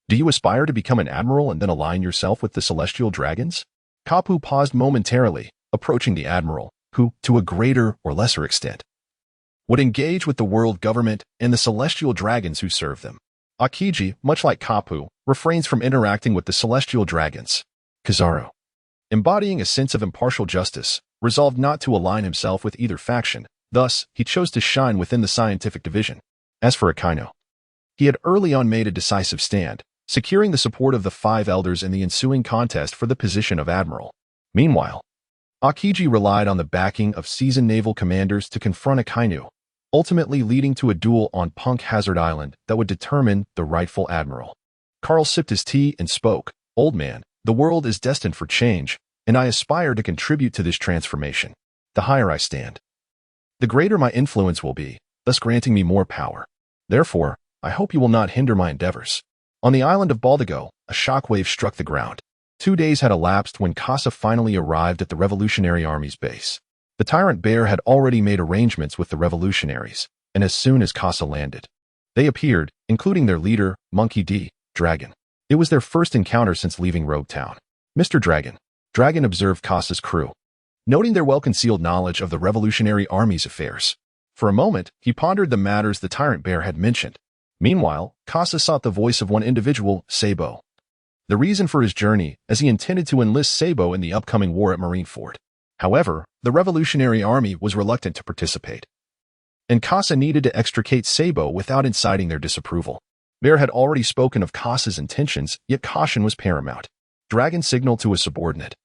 do you aspire to become an admiral and then align yourself with the celestial dragons? Kapu paused momentarily, approaching the admiral, who, to a greater or lesser extent, would engage with the world government and the celestial dragons who serve them. Akiji, much like Kapu, refrains from interacting with the celestial dragons. Kizaru, embodying a sense of impartial justice, resolved not to align himself with either faction. Thus, he chose to shine within the scientific division. As for Akainu, he had early on made a decisive stand, securing the support of the 5 elders in the ensuing contest for the position of admiral. Meanwhile, Akiji relied on the backing of seasoned naval commanders to confront Akainu, ultimately leading to a duel on Punk Hazard Island that would determine the rightful admiral. Carl sipped his tea and spoke, "Old man, the world is destined for change, and I aspire to contribute to this transformation. The higher I stand, the greater my influence will be, thus granting me more power. Therefore, I hope you will not hinder my endeavors." On the island of Baltigo, a shockwave struck the ground. 2 days had elapsed when Kasa finally arrived at the Revolutionary Army's base. The Tyrant Bear had already made arrangements with the revolutionaries, and as soon as Kasa landed, they appeared, including their leader, Monkey D. Dragon. It was their first encounter since leaving Rogue Town. Mr. Dragon. Dragon observed Kasa's crew, noting their well-concealed knowledge of the Revolutionary Army's affairs. For a moment, he pondered the matters the Tyrant Bear had mentioned. Meanwhile, Kasa sought the voice of one individual, Sabo. The reason for his journey, as he intended to enlist Sabo in the upcoming war at Marineford. However, the Revolutionary Army was reluctant to participate, and Kasa needed to extricate Sabo without inciting their disapproval. Bear had already spoken of Kasa's intentions, yet caution was paramount. Dragon signaled to a subordinate,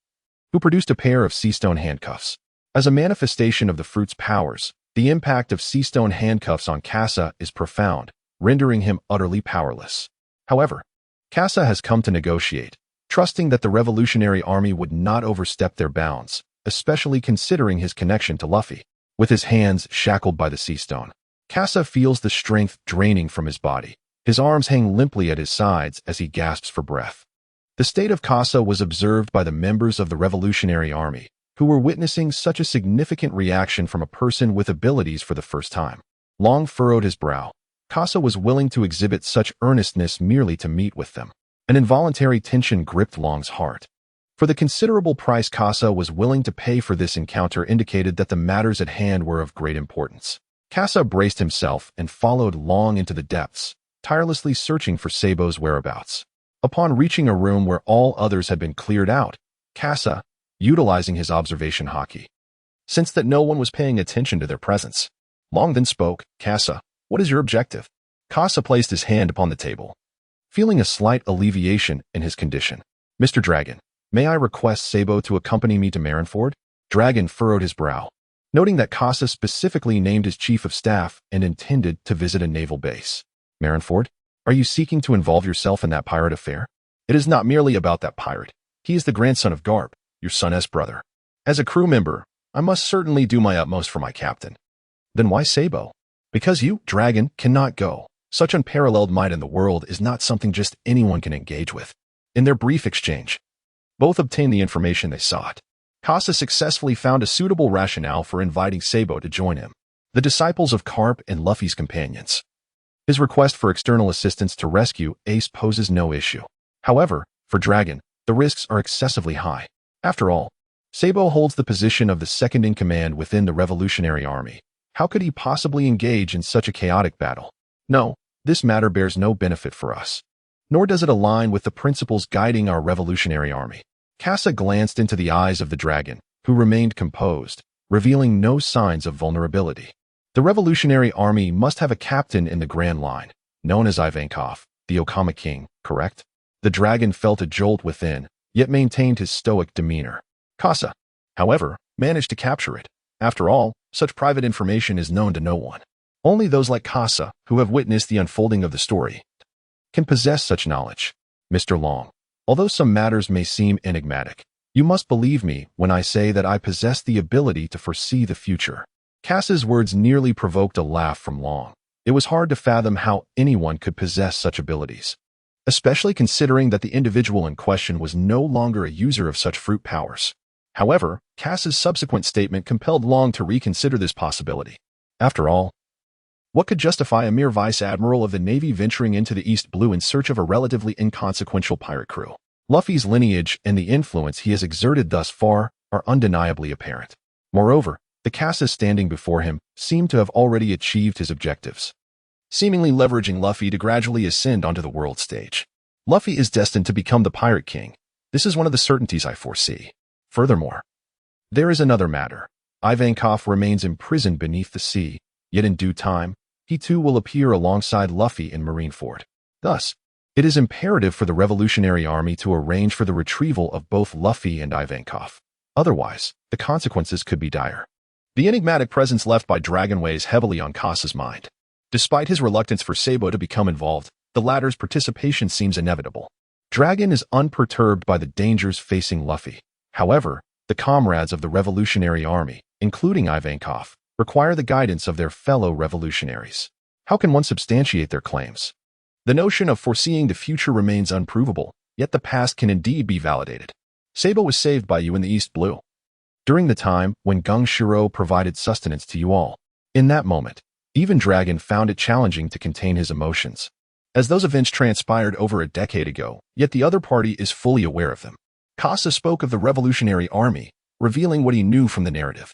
who produced a pair of seastone handcuffs. As a manifestation of the fruit's powers, the impact of seastone handcuffs on Kasa is profound, rendering him utterly powerless. However, Kasa has come to negotiate, trusting that the Revolutionary Army would not overstep their bounds, especially considering his connection to Luffy. With his hands shackled by the sea stone, Kasa feels the strength draining from his body. His arms hang limply at his sides as he gasps for breath. The state of Kasa was observed by the members of the Revolutionary Army, who were witnessing such a significant reaction from a person with abilities for the first time. Long furrowed his brow. Kasa was willing to exhibit such earnestness merely to meet with them. An involuntary tension gripped Long's heart. For the considerable price Kasa was willing to pay for this encounter indicated that the matters at hand were of great importance. Kasa braced himself and followed Long into the depths, tirelessly searching for Sabo's whereabouts. Upon reaching a room where all others had been cleared out, Kasa, utilizing his observation haki, sensed that no one was paying attention to their presence. Long then spoke, "Kasa, what is your objective?" Kasa placed his hand upon the table, feeling a slight alleviation in his condition. "Mr. Dragon, may I request Sabo to accompany me to Marineford?" Dragon furrowed his brow. noting that Kasa specifically named his chief of staff and intended to visit a naval base. Marineford, are you seeking to involve yourself in that pirate affair? It is not merely about that pirate. He is the grandson of Garp, your son's brother. As a crew member, I must certainly do my utmost for my captain. Then why Sabo? Because you, dragon, cannot go. Such unparalleled might in the world is not something just anyone can engage with. In their brief exchange, both obtained the information they sought. Kasa successfully found a suitable rationale for inviting Sabo to join him, the disciples of Garp and Luffy's companions. His request for external assistance to rescue Ace poses no issue. However, for Dragon, the risks are excessively high. After all, Sabo holds the position of the second-in-command within the Revolutionary Army. How could he possibly engage in such a chaotic battle? No, this matter bears no benefit for us. Nor does it align with the principles guiding our Revolutionary Army. Kasa glanced into the eyes of the dragon, who remained composed, revealing no signs of vulnerability. The Revolutionary Army must have a captain in the Grand Line, known as Ivankov, the Okama King, correct? The dragon felt a jolt within, yet maintained his stoic demeanor. Kasa, however, managed to capture it. After all, such private information is known to no one. Only those like Kasa, who have witnessed the unfolding of the story, can possess such knowledge. Mr. Long, although some matters may seem enigmatic, you must believe me when I say that I possess the ability to foresee the future. Kasa's words nearly provoked a laugh from Long. It was hard to fathom how anyone could possess such abilities, especially considering that the individual in question was no longer a user of such fruit powers. However, Kasa's subsequent statement compelled Long to reconsider this possibility. After all, what could justify a mere vice admiral of the Navy venturing into the East Blue in search of a relatively inconsequential pirate crew? Luffy's lineage and the influence he has exerted thus far are undeniably apparent. Moreover, the Kasa standing before him seemed to have already achieved his objectives, seemingly leveraging Luffy to gradually ascend onto the world stage. Luffy is destined to become the Pirate King. This is one of the certainties I foresee. Furthermore, there is another matter. Ivankov remains imprisoned beneath the sea, yet in due time, he too will appear alongside Luffy in Marineford. Thus, it is imperative for the Revolutionary Army to arrange for the retrieval of both Luffy and Ivankov. Otherwise, the consequences could be dire. The enigmatic presence left by Dragon weighs heavily on Kasa's mind. Despite his reluctance for Sabo to become involved, the latter's participation seems inevitable. Dragon is unperturbed by the dangers facing Luffy. However, the comrades of the Revolutionary Army, including Ivankov, require the guidance of their fellow revolutionaries. How can one substantiate their claims? The notion of foreseeing the future remains unprovable, yet the past can indeed be validated. Sabo was saved by you in the East Blue, during the time when Gung Shiro provided sustenance to you all. In that moment, even Dragon found it challenging to contain his emotions, as those events transpired over a decade ago, yet the other party is fully aware of them. Kasa spoke of the Revolutionary Army, revealing what he knew from the narrative.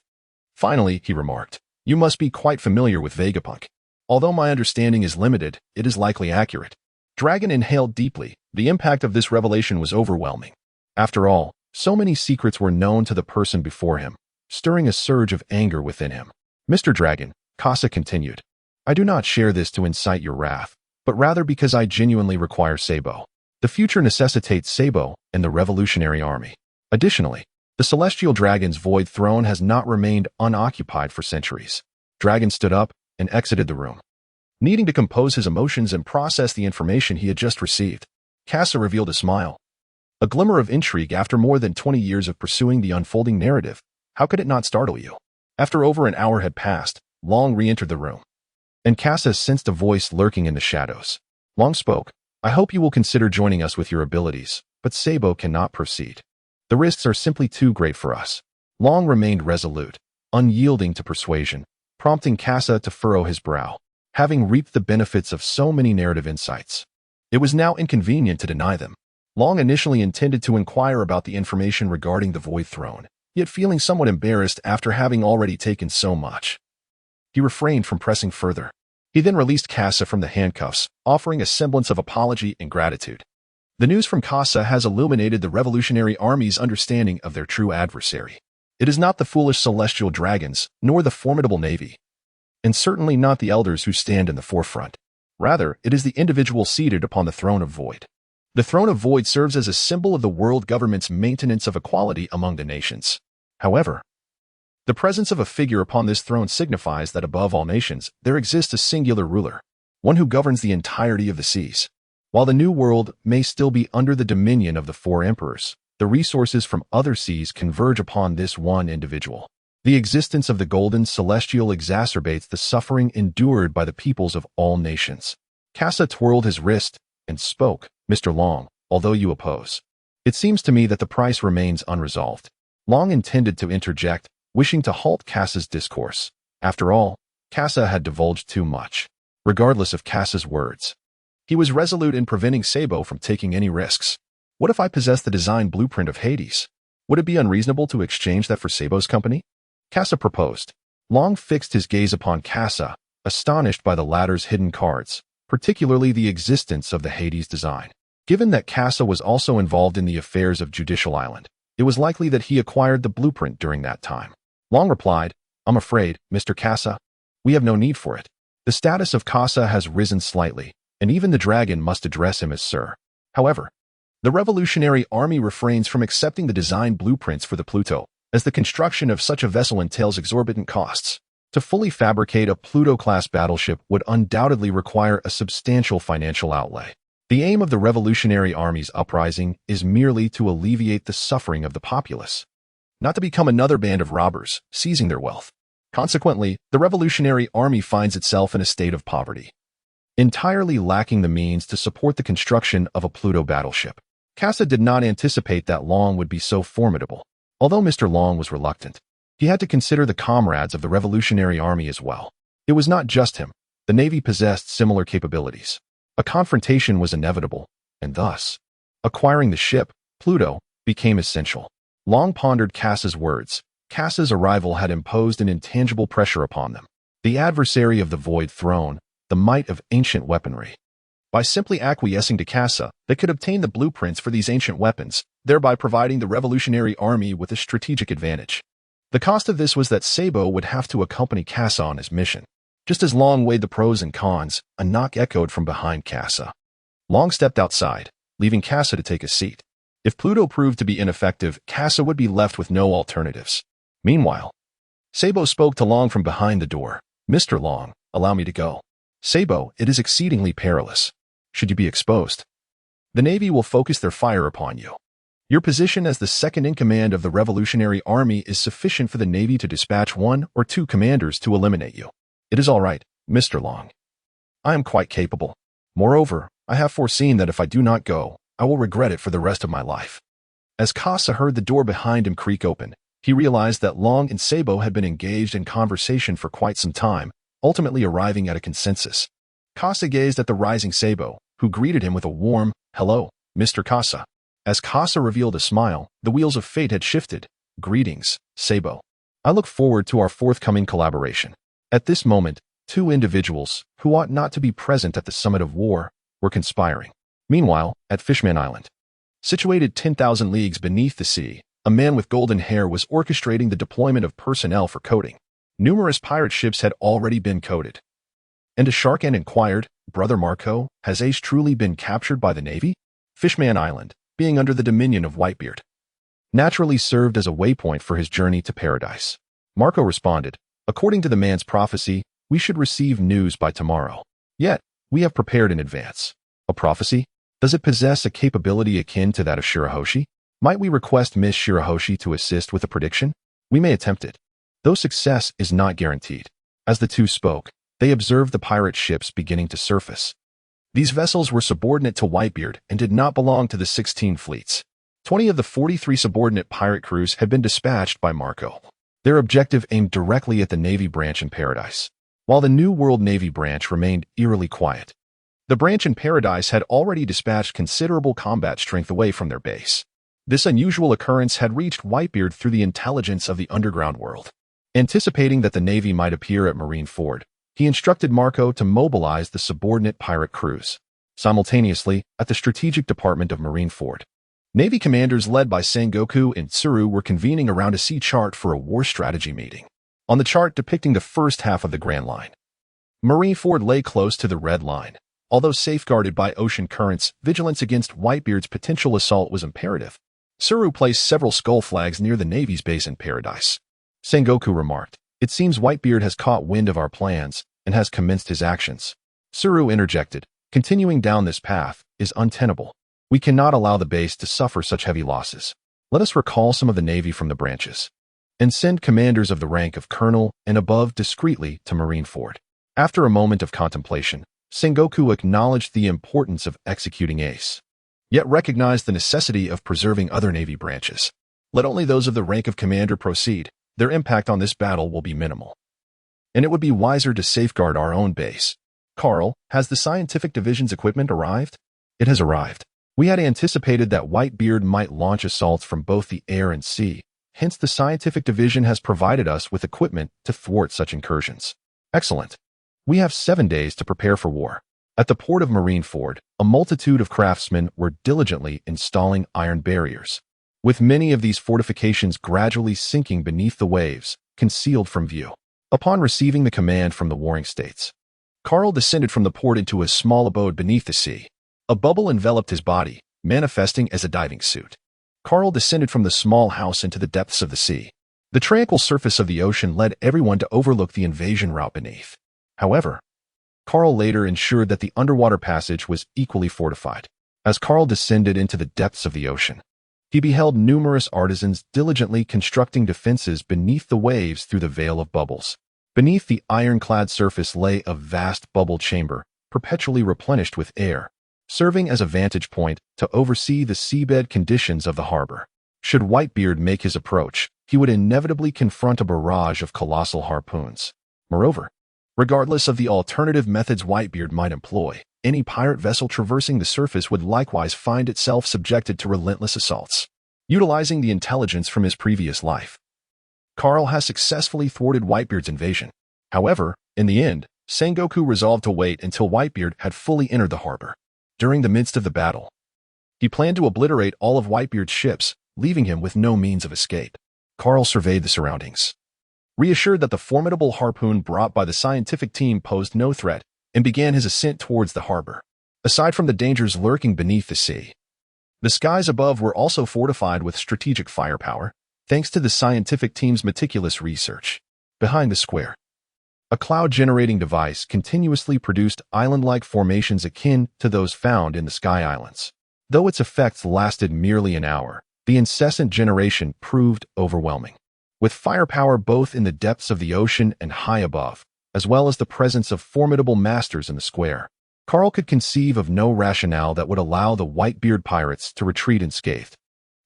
Finally, he remarked, "You must be quite familiar with Vegapunk. Although my understanding is limited, it is likely accurate." Dragon inhaled deeply. The impact of this revelation was overwhelming. After all, so many secrets were known to the person before him, stirring a surge of anger within him. "Mr. Dragon," Kasa continued, "I do not share this to incite your wrath, but rather because I genuinely require Sabo. The future necessitates Sabo and the Revolutionary Army. Additionally, the Celestial Dragon's Void Throne has not remained unoccupied for centuries." Dragon stood up and exited the room, needing to compose his emotions and process the information he had just received. Kasa revealed a smile, a glimmer of intrigue after more than 20 years of pursuing the unfolding narrative. How could it not startle you? After over an hour had passed, Long re-entered the room, and Kasa sensed a voice lurking in the shadows. Long spoke, "I hope you will consider joining us with your abilities, but Sabo cannot proceed. The risks are simply too great for us." Long remained resolute, unyielding to persuasion, prompting Kasa to furrow his brow. Having reaped the benefits of so many narrative insights, it was now inconvenient to deny them. Long initially intended to inquire about the information regarding the Void Throne, yet feeling somewhat embarrassed after having already taken so much, he refrained from pressing further. He then released Kasa from the handcuffs, offering a semblance of apology and gratitude. The news from Kasa has illuminated the Revolutionary Army's understanding of their true adversary. It is not the foolish celestial dragons, nor the formidable navy, and certainly not the elders who stand in the forefront. Rather, it is the individual seated upon the Throne of Void. The Throne of Void serves as a symbol of the world government's maintenance of equality among the nations. However, The presence of a figure upon this throne signifies that above all nations, there exists a singular ruler, one who governs the entirety of the seas. While the New World may still be under the dominion of the four emperors, the resources from other seas converge upon this one individual. The existence of the Golden Celestial exacerbates the suffering endured by the peoples of all nations. Kasa twirled his wrist and spoke, "Mr. Long, although you oppose, it seems to me that the price remains unresolved." Long intended to interject, wishing to halt Kasa's discourse. After all, Kasa had divulged too much. Regardless of Kasa's words, he was resolute in preventing Sabo from taking any risks. What if I possess the design blueprint of Hades? Would it be unreasonable to exchange that for Sabo's company? Kasa proposed. Long fixed his gaze upon Kasa, astonished by the latter's hidden cards, particularly the existence of the Hades design. Given that Kasa was also involved in the affairs of Judicial Island, it was likely that he acquired the blueprint during that time. Long replied, "I'm afraid, Mr. Kasa, we have no need for it. The status of Kasa has risen slightly, and even the dragon must address him as Sir. However, the Revolutionary Army refrains from accepting the design blueprints for the Pluto, as the construction of such a vessel entails exorbitant costs. To fully fabricate a Pluto-class battleship would undoubtedly require a substantial financial outlay. The aim of the Revolutionary Army's uprising is merely to alleviate the suffering of the populace, not to become another band of robbers, seizing their wealth. Consequently, the Revolutionary Army finds itself in a state of poverty, entirely lacking the means to support the construction of a Pluto battleship. Kasa did not anticipate that Long would be so formidable. Although Mr. Long was reluctant, he had to consider the comrades of the Revolutionary Army as well. It was not just him. The Navy possessed similar capabilities. A confrontation was inevitable, and thus, acquiring the ship, Pluto, became essential. Long pondered Kasa's words. Kasa's arrival had imposed an intangible pressure upon them. The adversary of the Void Throne, the might of ancient weaponry. By simply acquiescing to Kasa, they could obtain the blueprints for these ancient weapons, thereby providing the Revolutionary Army with a strategic advantage. The cost of this was that Sabo would have to accompany Kasa on his mission. Just as Long weighed the pros and cons, a knock echoed from behind Kasa. Long stepped outside, leaving Kasa to take a seat. If Pluto proved to be ineffective, Kasa would be left with no alternatives. Meanwhile, Sabo spoke to Long from behind the door. "Mr. Long, allow me to go." "Sabo, it is exceedingly perilous. Should you be exposed, the Navy will focus their fire upon you. Your position as the second-in-command of the Revolutionary Army is sufficient for the Navy to dispatch 1 or 2 commanders to eliminate you." "It is all right, Mr. Long. I am quite capable. Moreover, I have foreseen that if I do not go, I will regret it for the rest of my life." As Kasa heard the door behind him creak open, he realized that Long and Sabo had been engaged in conversation for quite some time, ultimately arriving at a consensus. Kasa gazed at the rising Sabo, who greeted him with a warm, "Hello, Mr. Kasa." As Kasa revealed a smile, the wheels of fate had shifted. "Greetings, Sabo. I look forward to our forthcoming collaboration." At this moment, 2 individuals, who ought not to be present at the summit of war, were conspiring. Meanwhile, at Fishman Island, situated 10,000 leagues beneath the sea, a man with golden hair was orchestrating the deployment of personnel for coding. Numerous pirate ships had already been coded. And a Sharkan inquired, "Brother Marco, has Ace truly been captured by the Navy?" Fishman Island, being under the dominion of Whitebeard, naturally served as a waypoint for his journey to paradise. Marco responded, "According to the man's prophecy, we should receive news by tomorrow. Yet, we have prepared in advance." "A prophecy? Does it possess a capability akin to that of Shirahoshi? Might we request Miss Shirahoshi to assist with a prediction? We may attempt it, though success is not guaranteed." As the two spoke, they observed the pirate ships beginning to surface. These vessels were subordinate to Whitebeard and did not belong to the 16 fleets. 20 of the 43 subordinate pirate crews had been dispatched by Marco. Their objective aimed directly at the Navy branch in Paradise, while the New World Navy branch remained eerily quiet. The branch in Paradise had already dispatched considerable combat strength away from their base. This unusual occurrence had reached Whitebeard through the intelligence of the underground world. Anticipating that the Navy might appear at Marineford, he instructed Marco to mobilize the subordinate pirate crews. Simultaneously, at the Strategic Department of Marineford, Navy commanders led by Sengoku and Tsuru were convening around a sea chart for a war strategy meeting. On the chart depicting the first half of the Grand Line, Marineford lay close to the Red Line. Although safeguarded by ocean currents, vigilance against Whitebeard's potential assault was imperative. Tsuru placed several skull flags near the Navy's base in Paradise. Sengoku remarked. It seems Whitebeard has caught wind of our plans and has commenced his actions. Suru interjected. Continuing down this path is untenable. We cannot allow the base to suffer such heavy losses. Let us recall some of the Navy from the branches and send commanders of the rank of colonel and above discreetly to Marineford. After a moment of contemplation, Sengoku acknowledged the importance of executing ace, yet recognized the necessity of preserving other Navy branches. Let only those of the rank of commander proceed. Their impact on this battle will be minimal. And it would be wiser to safeguard our own base. Carl, has the scientific division's equipment arrived? It has arrived. We had anticipated that Whitebeard might launch assaults from both the air and sea. Hence, the scientific division has provided us with equipment to thwart such incursions. Excellent. We have 7 days to prepare for war. At the port of Marineford, a multitude of craftsmen were diligently installing iron barriers, with many of these fortifications gradually sinking beneath the waves, concealed from view. Upon receiving the command from the warring states, Carl descended from the port into a small abode beneath the sea. A bubble enveloped his body, manifesting as a diving suit. Carl descended from the small house into the depths of the sea. The tranquil surface of the ocean led everyone to overlook the invasion route beneath. However, Carl later ensured that the underwater passage was equally fortified. As Carl descended into the depths of the ocean, he beheld numerous artisans diligently constructing defenses beneath the waves through the veil of bubbles. Beneath the ironclad surface lay a vast bubble chamber, perpetually replenished with air, serving as a vantage point to oversee the seabed conditions of the harbor. Should Whitebeard make his approach, he would inevitably confront a barrage of colossal harpoons. Moreover, regardless of the alternative methods Whitebeard might employ, any pirate vessel traversing the surface would likewise find itself subjected to relentless assaults. Utilizing the intelligence from his previous life, Carl has successfully thwarted Whitebeard's invasion. However, in the end, Sengoku resolved to wait until Whitebeard had fully entered the harbor. During the midst of the battle, he planned to obliterate all of Whitebeard's ships, leaving him with no means of escape. Carl surveyed the surroundings, reassured that the formidable harpoon brought by the scientific team posed no threat, and began his ascent towards the harbor. Aside from the dangers lurking beneath the sea, the skies above were also fortified with strategic firepower, thanks to the scientific team's meticulous research. Behind the square, a cloud-generating device continuously produced island-like formations akin to those found in the Sky Islands. Though its effects lasted merely an hour, the incessant generation proved overwhelming. With firepower both in the depths of the ocean and high above, as well as the presence of formidable masters in the square, Carl could conceive of no rationale that would allow the Whitebeard pirates to retreat unscathed.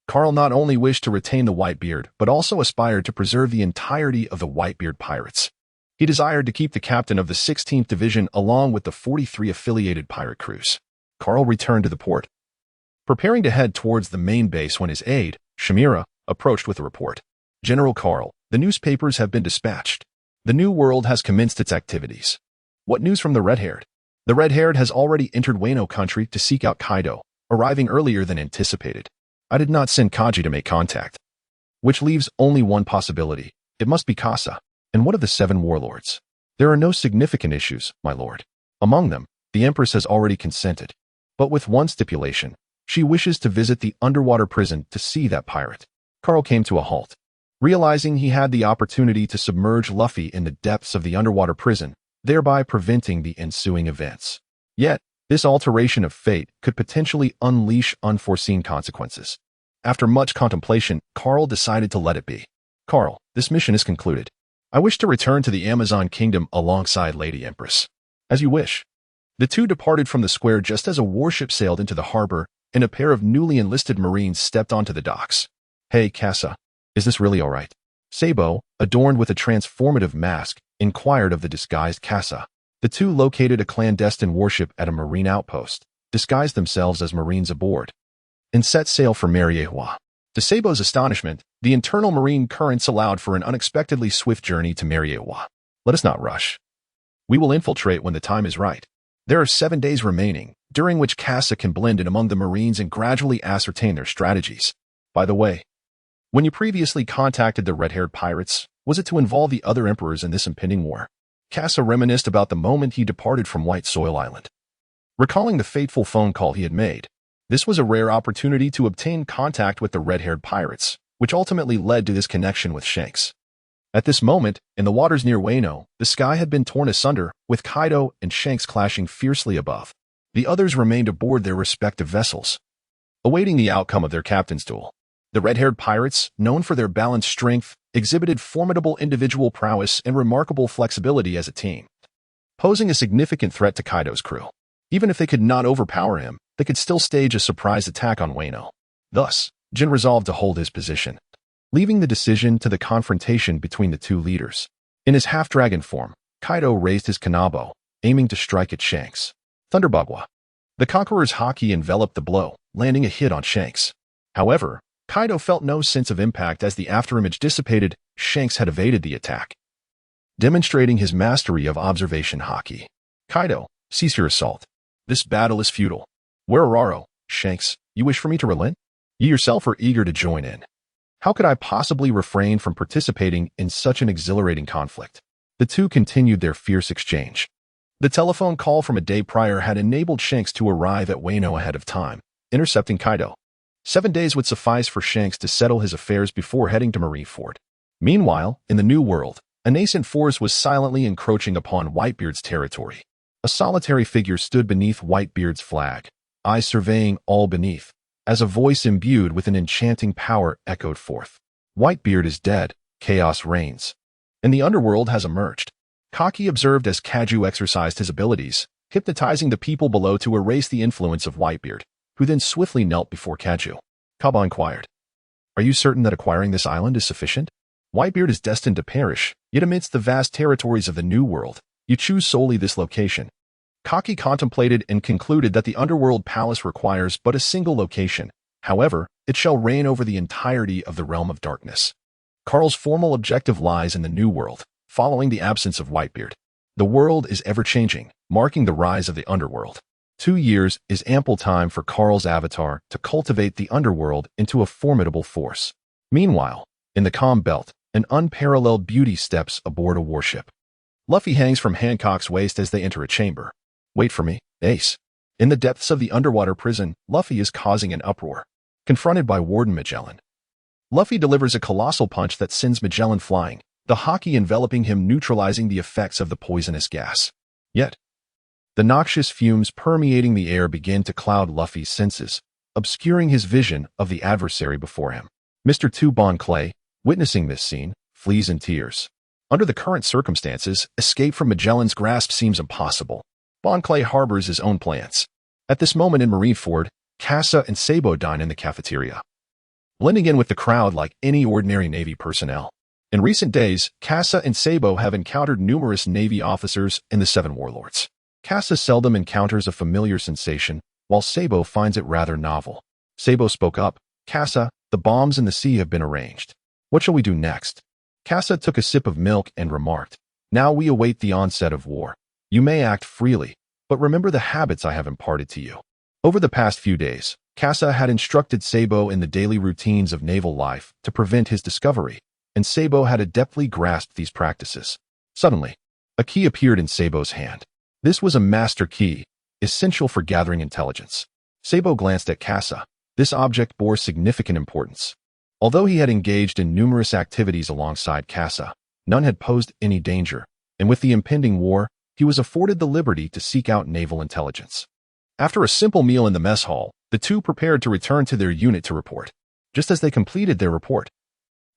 Carl not only wished to retain the Whitebeard, but also aspired to preserve the entirety of the Whitebeard pirates. He desired to keep the captain of the 16th Division along with the 43 affiliated pirate crews. Carl returned to the port, preparing to head towards the main base when his aide, Shamira, approached with a report. General Carl, the newspapers have been dispatched. The New World has commenced its activities. What news from the Red-Haired? The Red-Haired has already entered Wano country to seek out Kaido, arriving earlier than anticipated. I did not send Kaji to make contact, which leaves only one possibility. It must be Kasa. And what of the 7 warlords? There are no significant issues, my lord. Among them, the Empress has already consented, but with one stipulation. She wishes to visit the underwater prison to see that pirate. Carl came to a halt, realizing he had the opportunity to submerge Luffy in the depths of the underwater prison, thereby preventing the ensuing events. Yet, this alteration of fate could potentially unleash unforeseen consequences. After much contemplation, Carl decided to let it be. Carl, this mission is concluded. I wish to return to the Amazon Kingdom alongside Lady Empress. As you wish. The two departed from the square just as a warship sailed into the harbor and a pair of newly enlisted Marines stepped onto the docks. Hey, Kasa, is this really all right? Sabo, adorned with a transformative mask, inquired of the disguised Kasa. The two located a clandestine warship at a marine outpost, disguised themselves as Marines aboard, and set sail for Mariewa. To Sabo's astonishment, the internal marine currents allowed for an unexpectedly swift journey to Mariewa. Let us not rush. We will infiltrate when the time is right. There are 7 days remaining, during which Kasa can blend in among the Marines and gradually ascertain their strategies. By the way, when you previously contacted the red-haired pirates, was it to involve the other emperors in this impending war? Kasa reminisced about the moment he departed from White Soil Island, recalling the fateful phone call he had made. This was a rare opportunity to obtain contact with the red-haired pirates, which ultimately led to his connection with Shanks. At this moment, in the waters near Wano, the sky had been torn asunder, with Kaido and Shanks clashing fiercely above. The others remained aboard their respective vessels, awaiting the outcome of their captain's duel. The red-haired pirates, known for their balanced strength, exhibited formidable individual prowess and remarkable flexibility as a team, posing a significant threat to Kaido's crew. Even if they could not overpower him, they could still stage a surprise attack on Wano. Thus, Jin resolved to hold his position, leaving the decision to the confrontation between the two leaders. In his half-dragon form, Kaido raised his kanabo, aiming to strike at Shanks. Thunderbagwa. The Conqueror's haki enveloped the blow, landing a hit on Shanks. However, Kaido felt no sense of impact as the afterimage dissipated. Shanks had evaded the attack, demonstrating his mastery of observation haki. Kaido, cease your assault. This battle is futile. Where are Aro? Shanks, you wish for me to relent? You yourself are eager to join in. How could I possibly refrain from participating in such an exhilarating conflict? The two continued their fierce exchange. The telephone call from a day prior had enabled Shanks to arrive at Wano ahead of time, intercepting Kaido. 7 days would suffice for Shanks to settle his affairs before heading to Marineford. Meanwhile, in the New World, a nascent force was silently encroaching upon Whitebeard's territory. A solitary figure stood beneath Whitebeard's flag, eyes surveying all beneath, as a voice imbued with an enchanting power echoed forth. Whitebeard is dead, chaos reigns, and the underworld has emerged. Kaki observed as Kaju exercised his abilities, hypnotizing the people below to erase the influence of Whitebeard, who then swiftly knelt before Kaju. Kaba inquired, "Are you certain that acquiring this island is sufficient? Whitebeard is destined to perish, yet amidst the vast territories of the New World, you choose solely this location." Kaki contemplated and concluded that the Underworld Palace requires but a single location. However, it shall reign over the entirety of the Realm of Darkness. Carl's formal objective lies in the New World, following the absence of Whitebeard. The world is ever-changing, marking the rise of the Underworld. 2 years is ample time for Carl's avatar to cultivate the Underworld into a formidable force. Meanwhile, in the Calm Belt, an unparalleled beauty steps aboard a warship. Luffy hangs from Hancock's waist as they enter a chamber. "Wait for me, Ace." In the depths of the underwater prison, Luffy is causing an uproar. Confronted by Warden Magellan, Luffy delivers a colossal punch that sends Magellan flying, the haki enveloping him, neutralizing the effects of the poisonous gas. Yet, the noxious fumes permeating the air begin to cloud Luffy's senses, obscuring his vision of the adversary before him. Mr. Bon Clay, witnessing this scene, flees in tears. Under the current circumstances, escape from Magellan's grasp seems impossible. Bon Clay harbors his own plans. At this moment in Marineford, Kasa and Sabo dine in the cafeteria, blending in with the crowd like any ordinary Navy personnel. In recent days, Kasa and Sabo have encountered numerous Navy officers and the 7 warlords. Kasa seldom encounters a familiar sensation, while Sabo finds it rather novel. Sabo spoke up, "Kasa, the bombs in the sea have been arranged. What shall we do next?" Kasa took a sip of milk and remarked, "Now we await the onset of war. You may act freely, but remember the habits I have imparted to you." Over the past few days, Kasa had instructed Sabo in the daily routines of naval life to prevent his discovery, and Sabo had adeptly grasped these practices. Suddenly, a key appeared in Sabo's hand. This was a master key, essential for gathering intelligence. Sabo glanced at Kasa. This object bore significant importance. Although he had engaged in numerous activities alongside Kasa, none had posed any danger, and with the impending war, he was afforded the liberty to seek out naval intelligence. After a simple meal in the mess hall, the two prepared to return to their unit to report. Just as they completed their report,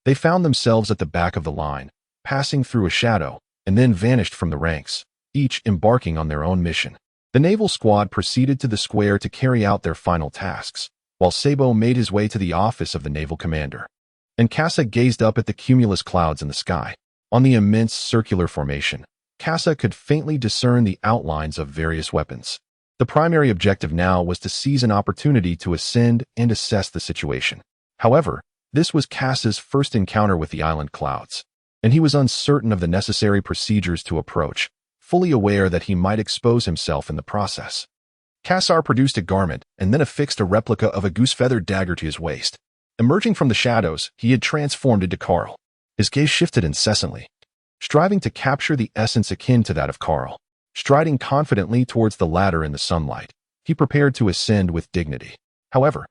they found themselves at the back of the line, passing through a shadow, and then vanished from the ranks, each embarking on their own mission. The naval squad proceeded to the square to carry out their final tasks, while Sabo made his way to the office of the naval commander. And Kasa gazed up at the cumulus clouds in the sky. On the immense circular formation, Kasa could faintly discern the outlines of various weapons. The primary objective now was to seize an opportunity to ascend and assess the situation. However, this was Kasa's first encounter with the island clouds, and he was uncertain of the necessary procedures to approach, fully aware that he might expose himself in the process. Kassar produced a garment and then affixed a replica of a goose-feathered dagger to his waist. Emerging from the shadows, he had transformed into Carl. His gaze shifted incessantly, striving to capture the essence akin to that of Carl. Striding confidently towards the ladder in the sunlight, he prepared to ascend with dignity. However,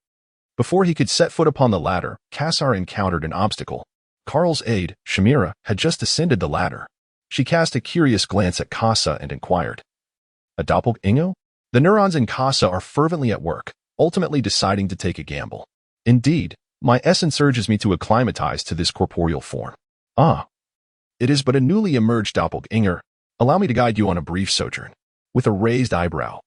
before he could set foot upon the ladder, Kassar encountered an obstacle. Carl's aide, Shamira, had just ascended the ladder. She cast a curious glance at Kasa and inquired, "A doppelganger?" The neurons in Kasa are fervently at work, ultimately deciding to take a gamble. Indeed, my essence urges me to acclimatize to this corporeal form. Ah. It is but a newly emerged doppelganger. Allow me to guide you on a brief sojourn. With a raised eyebrow,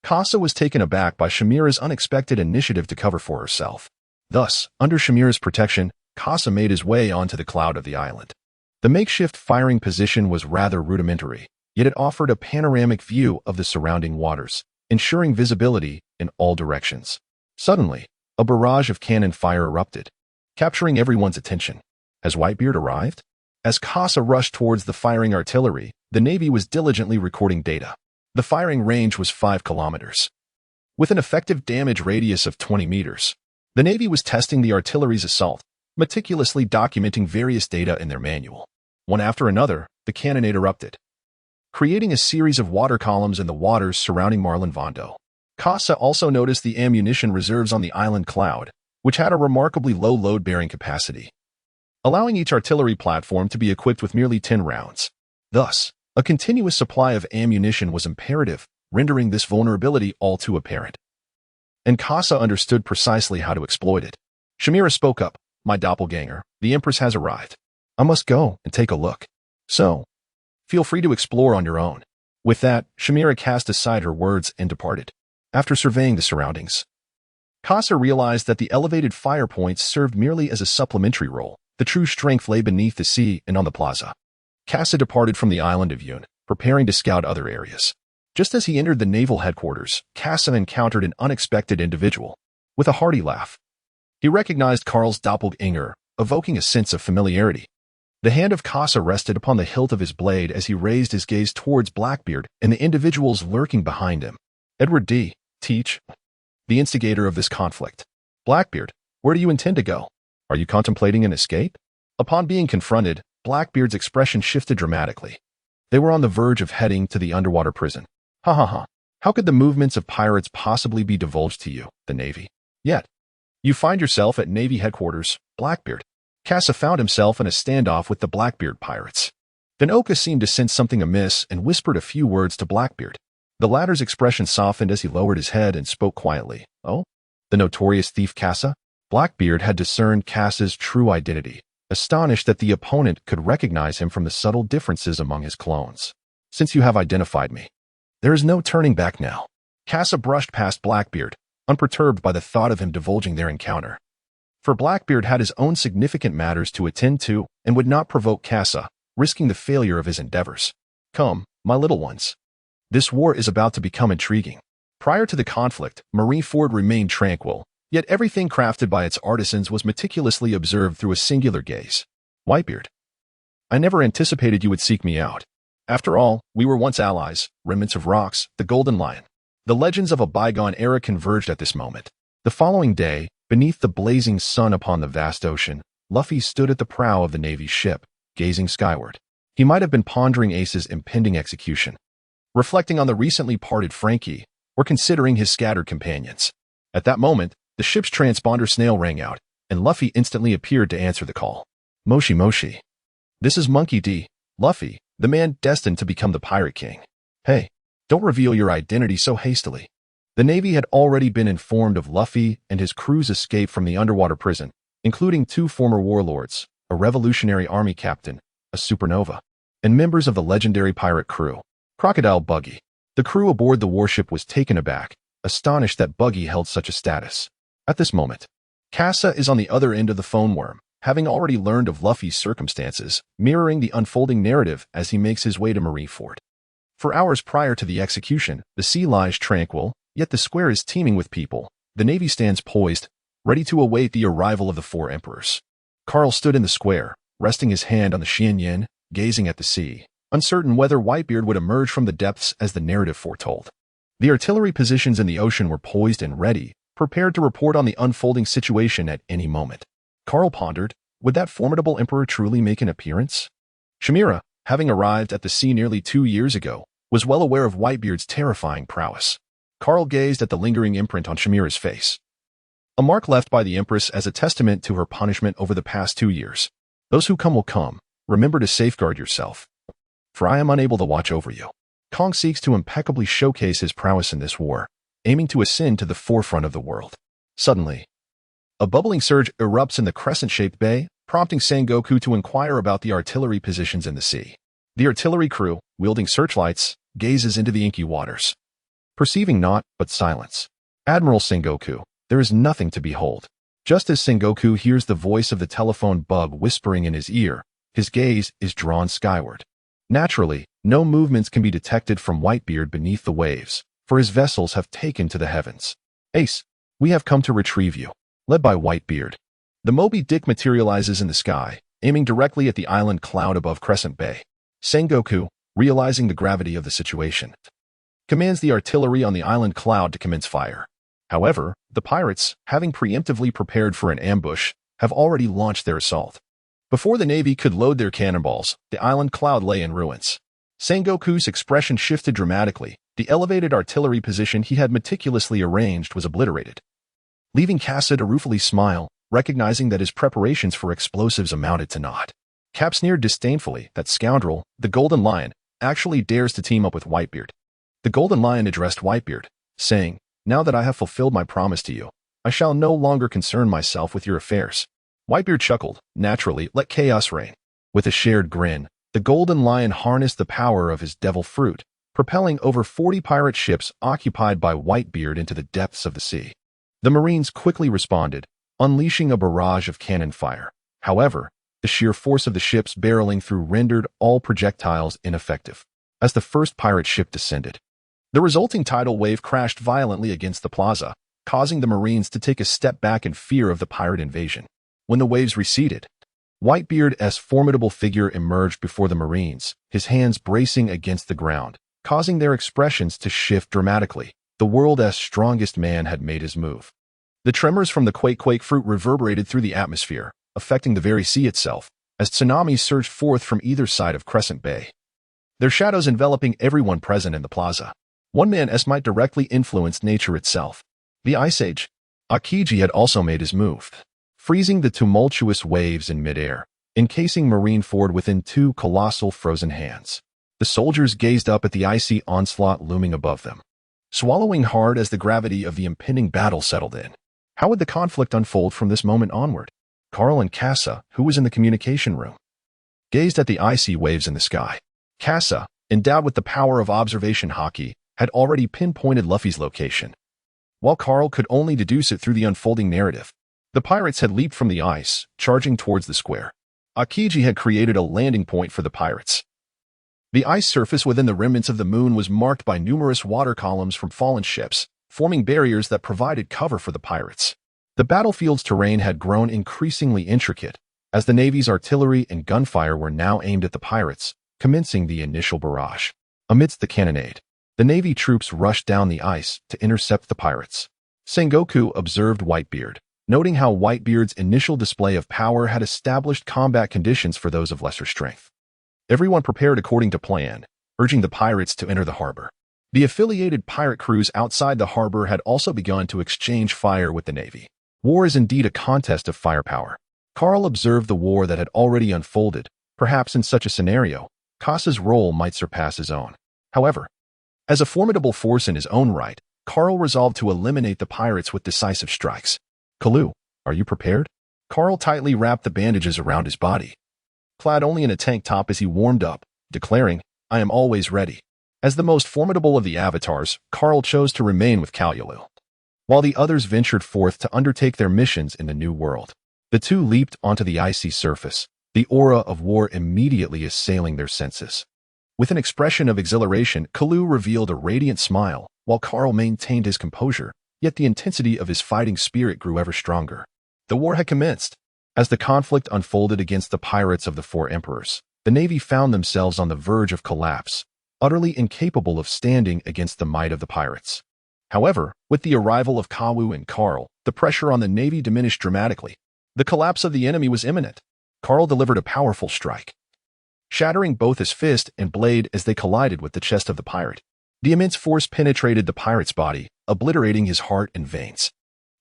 Kasa was taken aback by Shamira's unexpected initiative to cover for herself. Thus, under Shamira's protection, Kasa made his way onto the cloud of the island. The makeshift firing position was rather rudimentary, yet it offered a panoramic view of the surrounding waters, ensuring visibility in all directions. Suddenly, a barrage of cannon fire erupted, capturing everyone's attention. Has Whitebeard arrived? As Kasa rushed towards the firing artillery, the Navy was diligently recording data. The firing range was 5 kilometers, with an effective damage radius of 20 meters. The Navy was testing the artillery's assault, meticulously documenting various data in their manual. One after another, the cannonade erupted, creating a series of water columns in the waters surrounding Marlin Vondo. Kasa also noticed the ammunition reserves on the island cloud, which had a remarkably low load-bearing capacity, allowing each artillery platform to be equipped with merely 10 rounds. Thus, a continuous supply of ammunition was imperative, rendering this vulnerability all too apparent. And Kasa understood precisely how to exploit it. Shamira spoke up, "My doppelganger, the Empress has arrived. I must go and take a look. So, feel free to explore on your own." With that, Shamira cast aside her words and departed. After surveying the surroundings, Kasa realized that the elevated fire points served merely as a supplementary role. The true strength lay beneath the sea and on the plaza. Kasa departed from the island of Yun, preparing to scout other areas. Just as he entered the naval headquarters, Kasa encountered an unexpected individual. With a hearty laugh, he recognized Carl's doppelganger, evoking a sense of familiarity. The hand of Kasa rested upon the hilt of his blade as he raised his gaze towards Blackbeard and the individuals lurking behind him. Edward D. Teach, the instigator of this conflict. Blackbeard, where do you intend to go? Are you contemplating an escape? Upon being confronted, Blackbeard's expression shifted dramatically. They were on the verge of heading to the underwater prison. Ha ha ha. How could the movements of pirates possibly be divulged to you, the Navy? Yet, you find yourself at Navy headquarters, Blackbeard. Kasa found himself in a standoff with the Blackbeard pirates. Then Oka seemed to sense something amiss and whispered a few words to Blackbeard. The latter's expression softened as he lowered his head and spoke quietly. Oh? The notorious thief Kasa? Blackbeard had discerned Kasa's true identity, astonished that the opponent could recognize him from the subtle differences among his clones. Since you have identified me, there is no turning back now. Kasa brushed past Blackbeard, unperturbed by the thought of him divulging their encounter. For Blackbeard had his own significant matters to attend to and would not provoke Kasa, risking the failure of his endeavors. Come, my little ones. This war is about to become intriguing. Prior to the conflict, Marineford remained tranquil, yet everything crafted by its artisans was meticulously observed through a singular gaze. Whitebeard, I never anticipated you would seek me out. After all, we were once allies, remnants of rocks, the Golden Lion. The legends of a bygone era converged at this moment. The following day, beneath the blazing sun upon the vast ocean, Luffy stood at the prow of the Navy's ship, gazing skyward. He might have been pondering Ace's impending execution, reflecting on the recently parted Frankie, or considering his scattered companions. At that moment, the ship's transponder snail rang out, and Luffy instantly appeared to answer the call. Moshi Moshi. This is Monkey D. Luffy, the man destined to become the Pirate King. Hey, don't reveal your identity so hastily. The Navy had already been informed of Luffy and his crew's escape from the underwater prison, including 2 former warlords, a Revolutionary Army captain, a supernova, and members of the legendary pirate crew, Crocodile Buggy. The crew aboard the warship was taken aback, astonished that Buggy held such a status. At this moment, Kasa is on the other end of the phone worm, having already learned of Luffy's circumstances, mirroring the unfolding narrative as he makes his way to Marineford. For hours prior to the execution, the sea lies tranquil, yet the square is teeming with people. The Navy stands poised, ready to await the arrival of the 4 emperors. Carl stood in the square, resting his hand on the Xianyan, gazing at the sea, uncertain whether Whitebeard would emerge from the depths as the narrative foretold. The artillery positions in the ocean were poised and ready, prepared to report on the unfolding situation at any moment. Carl pondered, would that formidable emperor truly make an appearance? Shamira, having arrived at the sea nearly 2 years ago, was well aware of Whitebeard's terrifying prowess. Carl gazed at the lingering imprint on Shamira's face, a mark left by the Empress as a testament to her punishment over the past 2 years. Those who come will come. Remember to safeguard yourself, for I am unable to watch over you. Kong seeks to impeccably showcase his prowess in this war, aiming to ascend to the forefront of the world. Suddenly, a bubbling surge erupts in the crescent-shaped bay, prompting Sengoku to inquire about the artillery positions in the sea. The artillery crew, wielding searchlights, gazes into the inky waters, perceiving naught but silence. Admiral Sengoku, there is nothing to behold. Just as Sengoku hears the voice of the telephone bug whispering in his ear, his gaze is drawn skyward. Naturally, no movements can be detected from Whitebeard beneath the waves, for his vessels have taken to the heavens. Ace, we have come to retrieve you. Led by Whitebeard, the Moby Dick materializes in the sky, aiming directly at the island cloud above Crescent Bay. Sengoku, realizing the gravity of the situation, commands the artillery on the island cloud to commence fire. However, the pirates, having preemptively prepared for an ambush, have already launched their assault. Before the Navy could load their cannonballs, the island cloud lay in ruins. Sengoku's expression shifted dramatically. The elevated artillery position he had meticulously arranged was obliterated, leaving Kasa to ruefully smile, recognizing that his preparations for explosives amounted to naught. Cap sneered disdainfully that scoundrel, the Golden Lion, actually dares to team up with Whitebeard. The Golden Lion addressed Whitebeard, saying, "Now that I have fulfilled my promise to you, I shall no longer concern myself with your affairs." Whitebeard chuckled, naturally, let chaos reign. With a shared grin, the Golden Lion harnessed the power of his devil fruit, propelling over 40 pirate ships occupied by Whitebeard into the depths of the sea. The Marines quickly responded, unleashing a barrage of cannon fire. However, the sheer force of the ships barreling through rendered all projectiles ineffective. As the first pirate ship descended, the resulting tidal wave crashed violently against the plaza, causing the Marines to take a step back in fear of the pirate invasion. When the waves receded, Whitebeard's formidable figure emerged before the Marines, his hands bracing against the ground, causing their expressions to shift dramatically. The world's strongest man had made his move. The tremors from the quake fruit reverberated through the atmosphere, affecting the very sea itself, as tsunamis surged forth from either side of Crescent Bay, their shadows enveloping everyone present in the plaza. One man's might directly influenced nature itself. The Ice Age. Akiji had also made his move, freezing the tumultuous waves in midair, encasing Marineford within two colossal frozen hands. The soldiers gazed up at the icy onslaught looming above them, swallowing hard as the gravity of the impending battle settled in. How would the conflict unfold from this moment onward? Carl and Kasa, who was in the communication room, gazed at the icy waves in the sky. Kasa, endowed with the power of observation haki, had already pinpointed Luffy's location, while Carl could only deduce it through the unfolding narrative. The pirates had leaped from the ice, charging towards the square. Akiji had created a landing point for the pirates. The ice surface within the remnants of the moon was marked by numerous water columns from fallen ships, forming barriers that provided cover for the pirates. The battlefield's terrain had grown increasingly intricate, as the Navy's artillery and gunfire were now aimed at the pirates, commencing the initial barrage. Amidst the cannonade, the Navy troops rushed down the ice to intercept the pirates. Sengoku observed Whitebeard, noting how Whitebeard's initial display of power had established combat conditions for those of lesser strength. Everyone prepared according to plan, urging the pirates to enter the harbor. The affiliated pirate crews outside the harbor had also begun to exchange fire with the Navy. War is indeed a contest of firepower. Carl observed the war that had already unfolded. Perhaps in such a scenario, Kasa's role might surpass his own. However, as a formidable force in his own right, Carl resolved to eliminate the pirates with decisive strikes. Kalu, are you prepared? Carl tightly wrapped the bandages around his body, clad only in a tank top as he warmed up, declaring, "I am always ready." As the most formidable of the avatars, Carl chose to remain with Kalulu, while the others ventured forth to undertake their missions in the new world. The two leaped onto the icy surface, the aura of war immediately assailing their senses. With an expression of exhilaration, Kalu revealed a radiant smile, while Carl maintained his composure, yet the intensity of his fighting spirit grew ever stronger. The war had commenced. As the conflict unfolded against the pirates of the Four Emperors, the Navy found themselves on the verge of collapse, utterly incapable of standing against the might of the pirates. However, with the arrival of Kawu and Carl, the pressure on the Navy diminished dramatically. The collapse of the enemy was imminent. Carl delivered a powerful strike, shattering both his fist and blade as they collided with the chest of the pirate. The immense force penetrated the pirate's body, obliterating his heart and veins.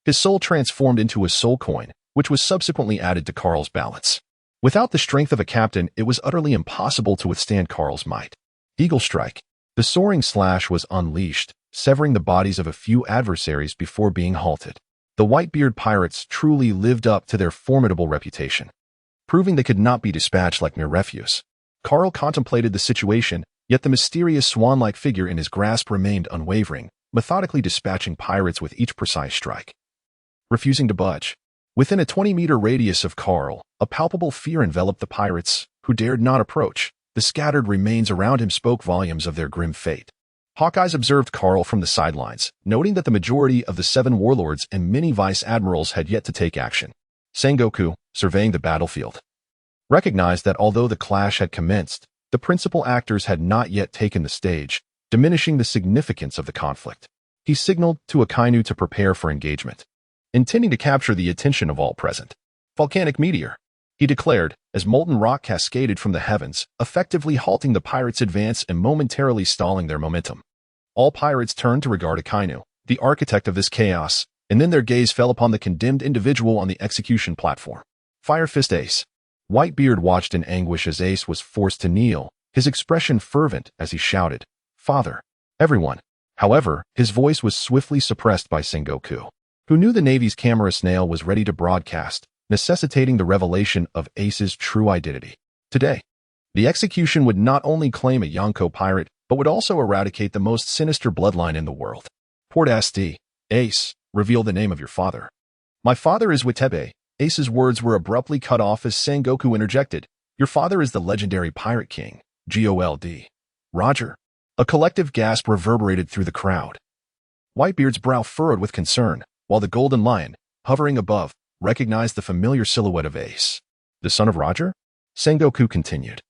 His soul transformed into a soul coin, which was subsequently added to Carl's balance. Without the strength of a captain, it was utterly impossible to withstand Carl's might. Eagle Strike. The soaring slash was unleashed, severing the bodies of a few adversaries before being halted. The Whitebeard pirates truly lived up to their formidable reputation, proving they could not be dispatched like mere refuse. Carl contemplated the situation, yet the mysterious swan-like figure in his grasp remained unwavering, methodically dispatching pirates with each precise strike. Refusing to budge. Within a 20-meter radius of Carl, a palpable fear enveloped the pirates, who dared not approach. The scattered remains around him spoke volumes of their grim fate. Hawkeyes observed Carl from the sidelines, noting that the majority of the 7 warlords and many vice admirals had yet to take action. Sengoku, surveying the battlefield, recognized that although the clash had commenced, the principal actors had not yet taken the stage, diminishing the significance of the conflict. He signaled to Akainu to prepare for engagement, intending to capture the attention of all present. Volcanic meteor, he declared, as molten rock cascaded from the heavens, effectively halting the pirates' advance and momentarily stalling their momentum. All pirates turned to regard Akainu, the architect of this chaos, and then their gaze fell upon the condemned individual on the execution platform. Fire Fist Ace. Whitebeard watched in anguish as Ace was forced to kneel, his expression fervent as he shouted, "Father, everyone." However, his voice was swiftly suppressed by Sengoku, who knew the Navy's camera snail was ready to broadcast, necessitating the revelation of Ace's true identity. Today, the execution would not only claim a Yonko pirate, but would also eradicate the most sinister bloodline in the world. Port Asti, Ace, reveal the name of your father. My father is Witebe. Ace's words were abruptly cut off as Sengoku interjected. Your father is the legendary Pirate King, Gold. Roger. A collective gasp reverberated through the crowd. Whitebeard's brow furrowed with concern, while the Golden Lion, hovering above, recognized the familiar silhouette of Ace. The son of Roger? Sengoku continued,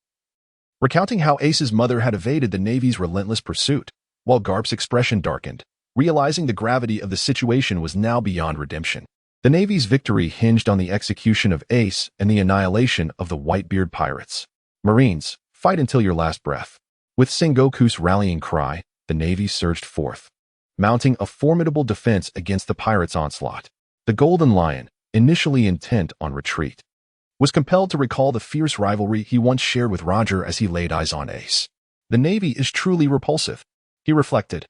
recounting how Ace's mother had evaded the Navy's relentless pursuit, while Garp's expression darkened, realizing the gravity of the situation was now beyond redemption. The Navy's victory hinged on the execution of Ace and the annihilation of the Whitebeard pirates. Marines, fight until your last breath. With Sengoku's rallying cry, the Navy surged forth, mounting a formidable defense against the pirates' onslaught. The Golden Lion, initially intent on retreat, was compelled to recall the fierce rivalry he once shared with Roger as he laid eyes on Ace. The Navy is truly repulsive, he reflected,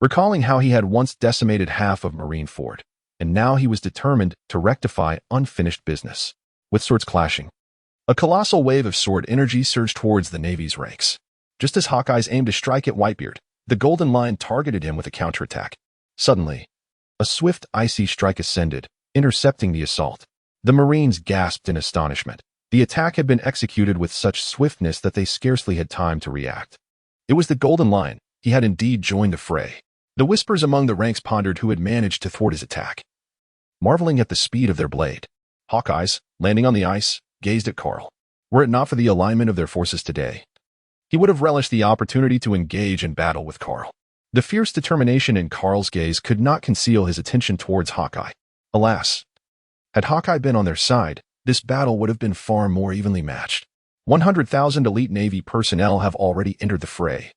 recalling how he had once decimated half of Marineford, and now he was determined to rectify unfinished business. With swords clashing, a colossal wave of sword energy surged towards the Navy's ranks. Just as Hawkeyes aimed to strike at Whitebeard, the Golden Lion targeted him with a counterattack. Suddenly, a swift, icy strike ascended, intercepting the assault. The Marines gasped in astonishment. The attack had been executed with such swiftness that they scarcely had time to react. It was the Golden Lion. He had indeed joined the fray. The whispers among the ranks pondered who had managed to thwart his attack, marveling at the speed of their blade. Hawkeyes, landing on the ice, gazed at Carl. Were it not for the alignment of their forces today, he would have relished the opportunity to engage in battle with Carl. The fierce determination in Carl's gaze could not conceal his attention towards Hawkeye. Alas, had Hawkeye been on their side, this battle would have been far more evenly matched. 100,000 elite Navy personnel have already entered the fray,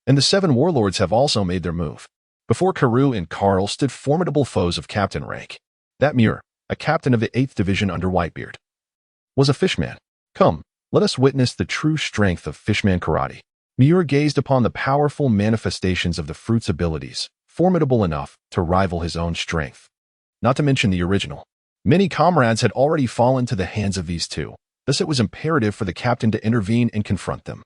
and the 7 warlords have also made their move. Before Karoo and Carl stood formidable foes of captain rank. That Muir, a captain of the 8th Division under Whitebeard, was a fishman. Come, let us witness the true strength of fishman karate. Muir gazed upon the powerful manifestations of the fruit's abilities, formidable enough to rival his own strength. Not to mention the original. Many comrades had already fallen to the hands of these two, thus it was imperative for the captain to intervene and confront them.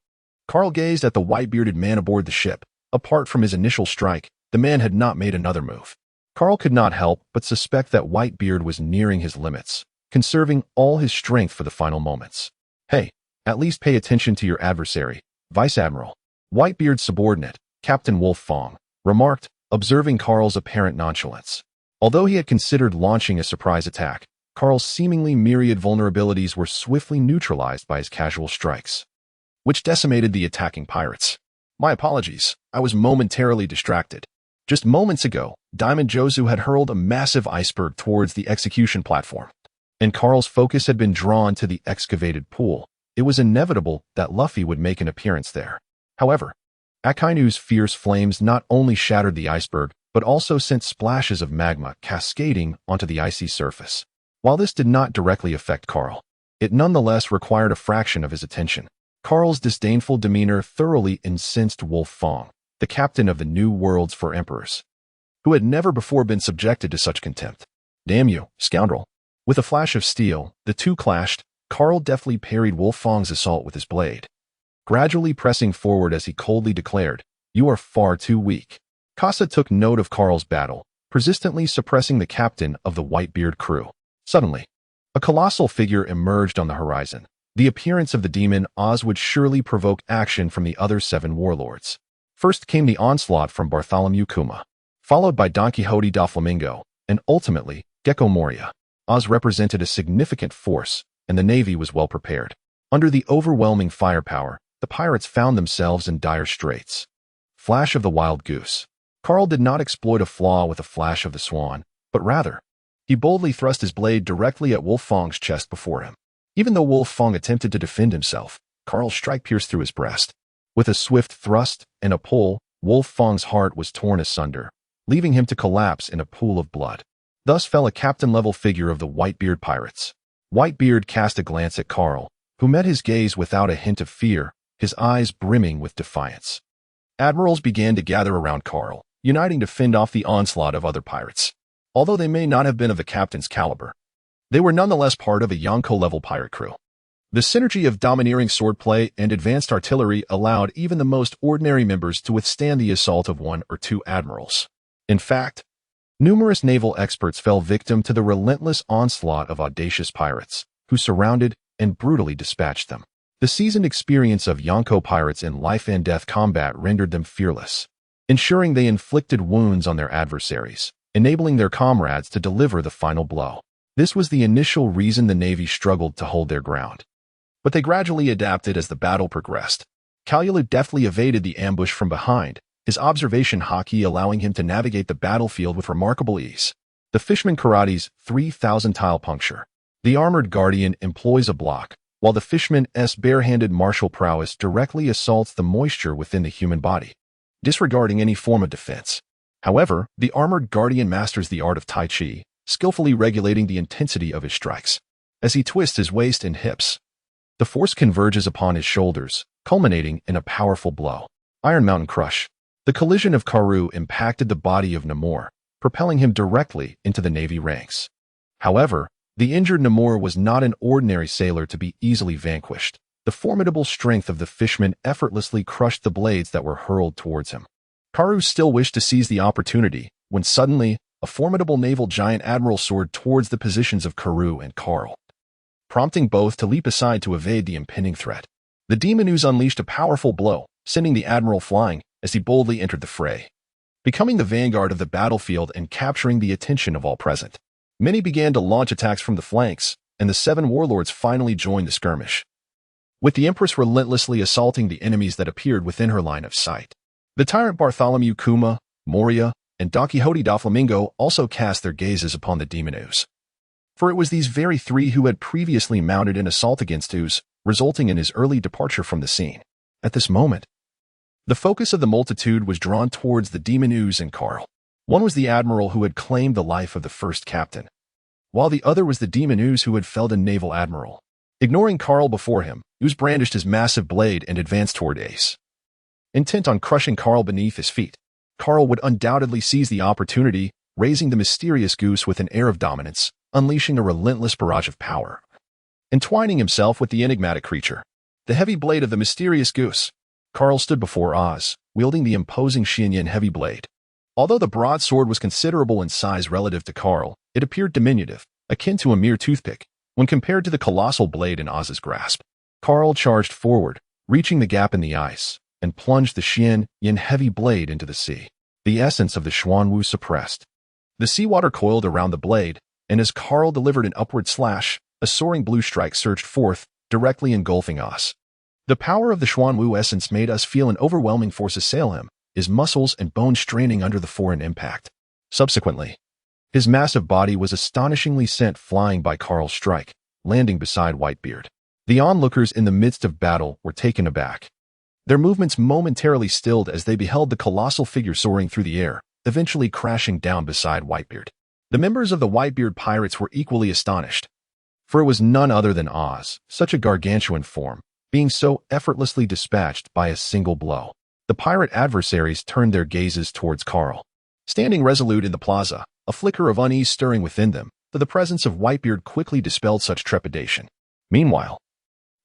Carl gazed at the white-bearded man aboard the ship. Apart from his initial strike, the man had not made another move. Carl could not help but suspect that Whitebeard was nearing his limits, conserving all his strength for the final moments. Hey, at least pay attention to your adversary, Vice Admiral. Whitebeard's subordinate, Captain Wolf Fong, remarked, observing Carl's apparent nonchalance. Although he had considered launching a surprise attack, Carl's seemingly myriad vulnerabilities were swiftly neutralized by his casual strikes, which decimated the attacking pirates. My apologies, I was momentarily distracted. Just moments ago, Diamond Jozu had hurled a massive iceberg towards the execution platform, and Carl's focus had been drawn to the excavated pool. It was inevitable that Luffy would make an appearance there. However, Akainu's fierce flames not only shattered the iceberg, but also sent splashes of magma cascading onto the icy surface. While this did not directly affect Carl, it nonetheless required a fraction of his attention. Carl's disdainful demeanor thoroughly incensed Wolf Fong, the captain of the New Worlds for Emperors, who had never before been subjected to such contempt. "Damn you, scoundrel." With a flash of steel, the two clashed. Carl deftly parried Wolf Fong's assault with his blade, gradually pressing forward as he coldly declared, "You are far too weak." Kasa took note of Carl's battle, persistently suppressing the captain of the Whitebeard crew. Suddenly, a colossal figure emerged on the horizon. The appearance of the demon Oz would surely provoke action from the other 7 warlords. First came the onslaught from Bartholomew Kuma, followed by Don Quixote da Flamingo, and ultimately, Gecko Moria. Oz represented a significant force, and the navy was well prepared. Under the overwhelming firepower, the pirates found themselves in dire straits. Flash of the Wild Goose. Carl did not exploit a flaw with a flash of the swan, but rather, he boldly thrust his blade directly at Wolf Fong's chest before him. Even though Wolf Fong attempted to defend himself, Carl's strike pierced through his breast. With a swift thrust and a pull, Wolf Fong's heart was torn asunder, leaving him to collapse in a pool of blood. Thus fell a captain-level figure of the Whitebeard pirates. Whitebeard cast a glance at Carl, who met his gaze without a hint of fear, his eyes brimming with defiance. Admirals began to gather around Carl, uniting to fend off the onslaught of other pirates. Although they may not have been of the captain's caliber, they were nonetheless part of a Yonko-level pirate crew. The synergy of domineering swordplay and advanced artillery allowed even the most ordinary members to withstand the assault of 1 or 2 admirals. In fact, numerous naval experts fell victim to the relentless onslaught of audacious pirates, who surrounded and brutally dispatched them. The seasoned experience of Yonko pirates in life-and-death combat rendered them fearless, ensuring they inflicted wounds on their adversaries, enabling their comrades to deliver the final blow. This was the initial reason the Navy struggled to hold their ground. But they gradually adapted as the battle progressed. Kalulu deftly evaded the ambush from behind, his observation haki allowing him to navigate the battlefield with remarkable ease. The Fishman Karate's 3,000 tile puncture. The Armored Guardian employs a block, while the Fishman's barehanded martial prowess directly assaults the moisture within the human body, disregarding any form of defense. However, the Armored Guardian masters the art of Tai Chi, skillfully regulating the intensity of his strikes. As he twists his waist and hips, the force converges upon his shoulders, culminating in a powerful blow. Iron Mountain Crush. The collision of Karoo impacted the body of Namor, propelling him directly into the Navy ranks. However, the injured Namor was not an ordinary sailor to be easily vanquished. The formidable strength of the Fishman effortlessly crushed the blades that were hurled towards him. Karoo still wished to seize the opportunity, when suddenly, a formidable naval giant admiral soared towards the positions of Karoo and Carl, prompting both to leap aside to evade the impending threat. The Demon Ooze unleashed a powerful blow, sending the admiral flying as he boldly entered the fray, becoming the vanguard of the battlefield and capturing the attention of all present. Many began to launch attacks from the flanks, and the 7 warlords finally joined the skirmish, with the Empress relentlessly assaulting the enemies that appeared within her line of sight. The tyrant Bartholomew Kuma, Moria, and Don Quixote da Flamingo also cast their gazes upon the Demon Ooze, for it was these very 3 who had previously mounted an assault against Ooze, resulting in his early departure from the scene. At this moment, the focus of the multitude was drawn towards the Demon Ooze and Carl. One was the admiral who had claimed the life of the first captain, while the other was the Demon Ooze who had felled a naval admiral. Ignoring Carl before him, Ooze brandished his massive blade and advanced toward Ace, intent on crushing Carl beneath his feet. Carl would undoubtedly seize the opportunity, raising the mysterious goose with an air of dominance, unleashing a relentless barrage of power, entwining himself with the enigmatic creature. The heavy blade of the mysterious goose. Carl stood before Oz, wielding the imposing Xianyan heavy blade. Although the broadsword was considerable in size relative to Carl, it appeared diminutive, akin to a mere toothpick, when compared to the colossal blade in Oz's grasp. Carl charged forward, reaching the gap in the ice, and plunged the Xianyan heavy blade into the sea. The essence of the Xuanwu suppressed. The seawater coiled around the blade, and as Carl delivered an upward slash, a soaring blue strike surged forth, directly engulfing Oz. The power of the Xuanwu essence made us feel an overwhelming force assail him, his muscles and bones straining under the foreign impact. Subsequently, his massive body was astonishingly sent flying by Carl's strike, landing beside Whitebeard. The onlookers in the midst of battle were taken aback, their movements momentarily stilled as they beheld the colossal figure soaring through the air, eventually crashing down beside Whitebeard. The members of the Whitebeard pirates were equally astonished, for it was none other than Oz, such a gargantuan form, being so effortlessly dispatched by a single blow. The pirate adversaries turned their gazes towards Carl. Standing resolute in the plaza, a flicker of unease stirring within them, but the presence of Whitebeard quickly dispelled such trepidation. Meanwhile,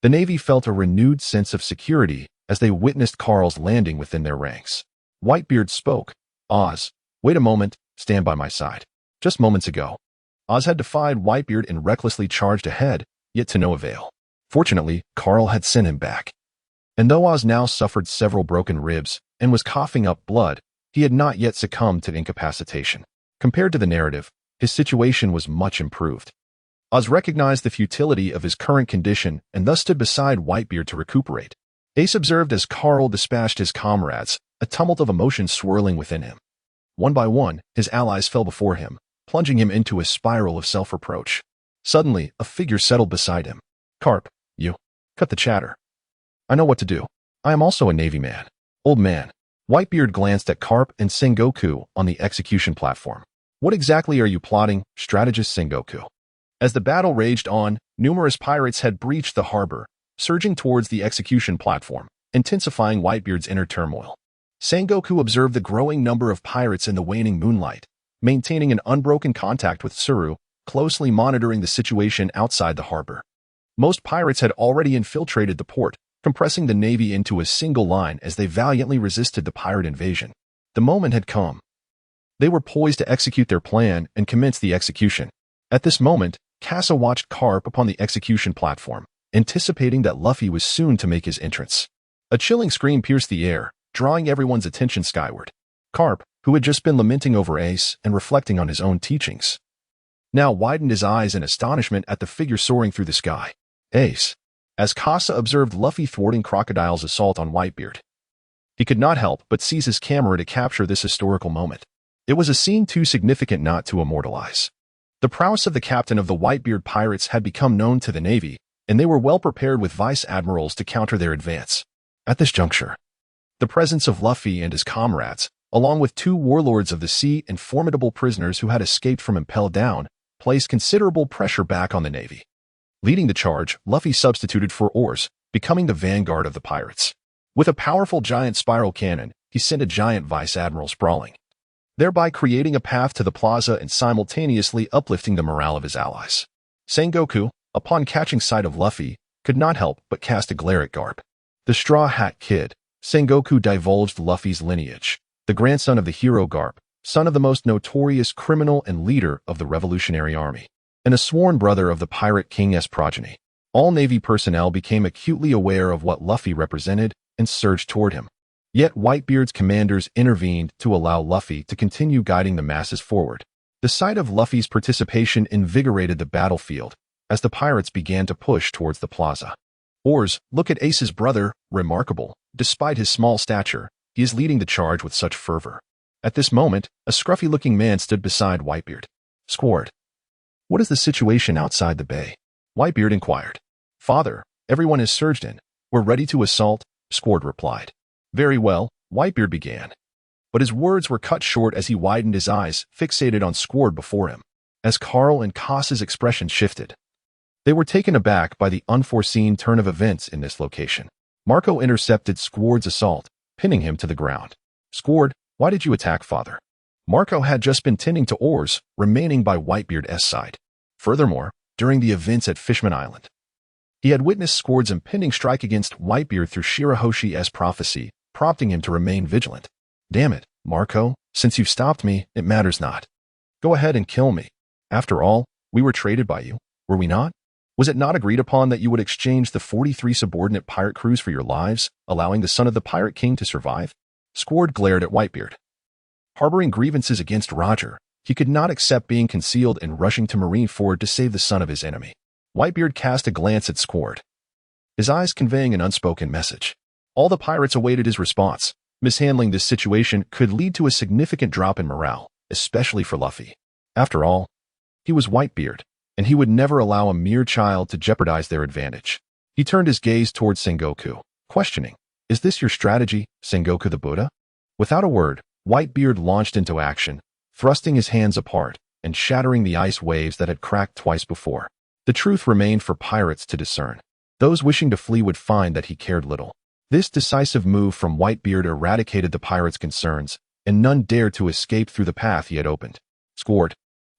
the Navy felt a renewed sense of security as they witnessed Carl's landing within their ranks. Whitebeard spoke. Oz, wait a moment, stand by my side. Just moments ago, Oz had defied Whitebeard and recklessly charged ahead, yet to no avail. Fortunately, Carl had sent him back. And though Oz now suffered several broken ribs and was coughing up blood, he had not yet succumbed to incapacitation. Compared to the narrative, his situation was much improved. Oz recognized the futility of his current condition and thus stood beside Whitebeard to recuperate. Ace observed as Carl dispatched his comrades, a tumult of emotions swirling within him. One by one, his allies fell before him, plunging him into a spiral of self-reproach. Suddenly, a figure settled beside him. Garp, you. Cut the chatter. I know what to do. I am also a Navy man. Old man. Whitebeard glanced at Garp and Sengoku on the execution platform. What exactly are you plotting, strategist Sengoku? As the battle raged on, numerous pirates had breached the harbor, surging towards the execution platform, intensifying Whitebeard's inner turmoil. Sengoku observed the growing number of pirates in the waning moonlight, maintaining an unbroken contact with Tsuru, closely monitoring the situation outside the harbor. Most pirates had already infiltrated the port, compressing the Navy into a single line as they valiantly resisted the pirate invasion. The moment had come. They were poised to execute their plan and commence the execution. At this moment, Kasa watched Garp upon the execution platform, anticipating that Luffy was soon to make his entrance. A chilling scream pierced the air, drawing everyone's attention skyward. Garp, who had just been lamenting over Ace and reflecting on his own teachings, now widened his eyes in astonishment at the figure soaring through the sky. Ace. As Kasa observed Luffy thwarting Crocodile's assault on Whitebeard, he could not help but seize his camera to capture this historical moment. It was a scene too significant not to immortalize. The prowess of the captain of the Whitebeard pirates had become known to the Navy, and they were well prepared with vice admirals to counter their advance. At this juncture, the presence of Luffy and his comrades, along with two warlords of the sea and formidable prisoners who had escaped from Impel Down, placed considerable pressure back on the Navy. Leading the charge, Luffy substituted for oars, becoming the vanguard of the pirates. With a powerful giant spiral cannon, he sent a giant vice admiral sprawling, thereby creating a path to the plaza and simultaneously uplifting the morale of his allies. Sengoku, upon catching sight of Luffy, could not help but cast a glare at Garp. The Straw Hat Kid. Sengoku divulged Luffy's lineage, the grandson of the hero Garp, son of the most notorious criminal and leader of the Revolutionary Army, and a sworn brother of the Pirate King's progeny. All Navy personnel became acutely aware of what Luffy represented and surged toward him. Yet Whitebeard's commanders intervened to allow Luffy to continue guiding the masses forward. The sight of Luffy's participation invigorated the battlefield as the pirates began to push towards the plaza. Oars, look at Ace's brother, remarkable. Despite his small stature, he is leading the charge with such fervor. At this moment, a scruffy-looking man stood beside Whitebeard. Squard. What is the situation outside the bay? Whitebeard inquired. Father, everyone has surged in. We're ready to assault, Squard replied. Very well, Whitebeard began. But his words were cut short as he widened his eyes, fixated on Squard before him. As Carl and Kasa's expression shifted, they were taken aback by the unforeseen turn of events in this location. Marco intercepted Squard's assault, pinning him to the ground. Squard, why did you attack father? Marco had just been tending to oars, remaining by Whitebeard's side. Furthermore, during the events at Fishman Island, he had witnessed Squard's impending strike against Whitebeard through Shirahoshi's prophecy, prompting him to remain vigilant. Damn it, Marco, since you've stopped me, it matters not. Go ahead and kill me. After all, we were traded by you, were we not? Was it not agreed upon that you would exchange the 43 subordinate pirate crews for your lives, allowing the son of the Pirate King to survive? Squard glared at Whitebeard. Harboring grievances against Roger, he could not accept being concealed and rushing to Marineford to save the son of his enemy. Whitebeard cast a glance at Squard, his eyes conveying an unspoken message. All the pirates awaited his response. Mishandling this situation could lead to a significant drop in morale, especially for Luffy. After all, he was Whitebeard, and he would never allow a mere child to jeopardize their advantage. He turned his gaze towards Sengoku, questioning, "Is this your strategy, Sengoku the Buddha?" Without a word, Whitebeard launched into action, thrusting his hands apart and shattering the ice waves that had cracked twice before. The truth remained for pirates to discern. Those wishing to flee would find that he cared little. This decisive move from Whitebeard eradicated the pirates' concerns, and none dared to escape through the path he had opened. Scored.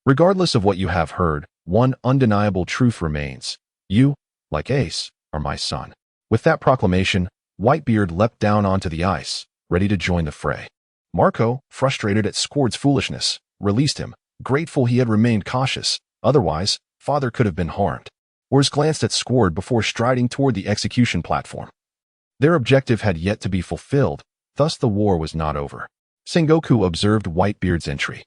Regardless of what you have heard, one undeniable truth remains. You, like Ace, are my son. With that proclamation, Whitebeard leapt down onto the ice, ready to join the fray. Marco, frustrated at Squard's foolishness, released him, grateful he had remained cautious. Otherwise, father could have been harmed. Oars glanced at Squard before striding toward the execution platform. Their objective had yet to be fulfilled, thus the war was not over. Sengoku observed Whitebeard's entry.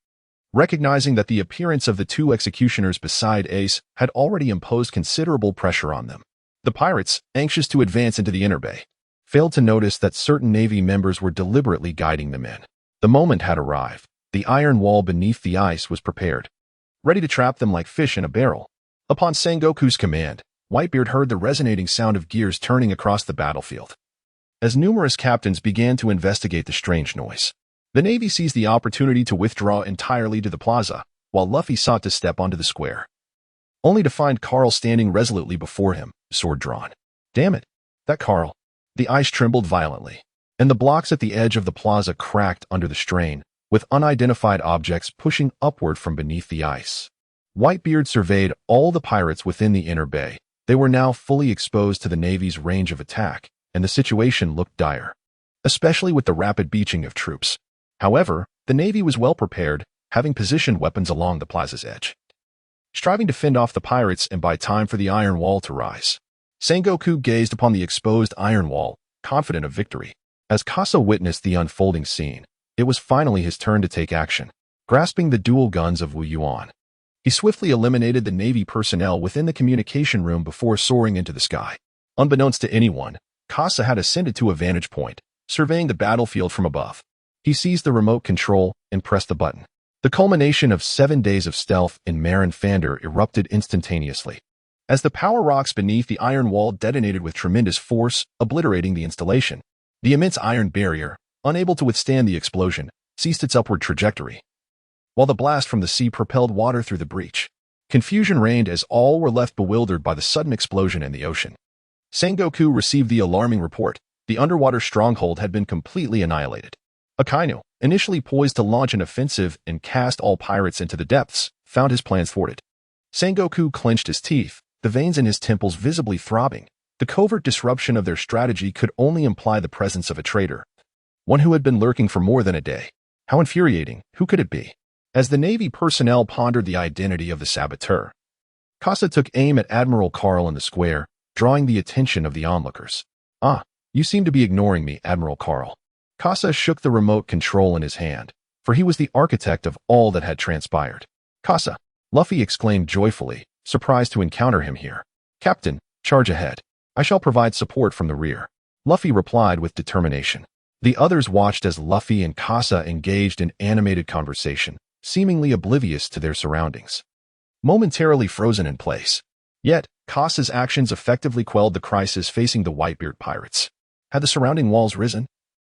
Recognizing that the appearance of the two executioners beside Ace had already imposed considerable pressure on them, the pirates, anxious to advance into the inner bay, failed to notice that certain Navy members were deliberately guiding them in. The moment had arrived. The iron wall beneath the ice was prepared, ready to trap them like fish in a barrel. Upon Sengoku's command, Whitebeard heard the resonating sound of gears turning across the battlefield. As numerous captains began to investigate the strange noise, the Navy seized the opportunity to withdraw entirely to the plaza, while Luffy sought to step onto the square, only to find Carl standing resolutely before him, sword drawn. Damn it, that Carl. The ice trembled violently, and the blocks at the edge of the plaza cracked under the strain, with unidentified objects pushing upward from beneath the ice. Whitebeard surveyed all the pirates within the inner bay. They were now fully exposed to the Navy's range of attack, and the situation looked dire, especially with the rapid beaching of troops. However, the Navy was well prepared, having positioned weapons along the plaza's edge, striving to fend off the pirates and buy time for the iron wall to rise. Sengoku gazed upon the exposed iron wall, confident of victory. As Kasa witnessed the unfolding scene, it was finally his turn to take action. Grasping the dual guns of Wu Yuan, he swiftly eliminated the Navy personnel within the communication room before soaring into the sky. Unbeknownst to anyone, Kasa had ascended to a vantage point, surveying the battlefield from above. He seized the remote control and pressed the button. The culmination of 7 days of stealth in Marin Fander erupted instantaneously, as the power rocks beneath the iron wall detonated with tremendous force, obliterating the installation. The immense iron barrier, unable to withstand the explosion, ceased its upward trajectory, while the blast from the sea propelled water through the breach. Confusion reigned as all were left bewildered by the sudden explosion in the ocean. Sengoku received the alarming report. The underwater stronghold had been completely annihilated. Akainu, initially poised to launch an offensive and cast all pirates into the depths, found his plans thwarted. Sengoku clenched his teeth, the veins in his temples visibly throbbing. The covert disruption of their strategy could only imply the presence of a traitor, one who had been lurking for more than a day. How infuriating! Who could it be? As the Navy personnel pondered the identity of the saboteur, Kasa took aim at Admiral Carl in the square, drawing the attention of the onlookers. Ah, you seem to be ignoring me, Admiral Carl. Kasa shook the remote control in his hand, for he was the architect of all that had transpired. Kasa, Luffy exclaimed joyfully, surprised to encounter him here. Captain, charge ahead. I shall provide support from the rear. Luffy replied with determination. The others watched as Luffy and Kasa engaged in animated conversation, seemingly oblivious to their surroundings, momentarily frozen in place. Yet, Kasa's actions effectively quelled the crisis facing the Whitebeard pirates. Had the surrounding walls risen?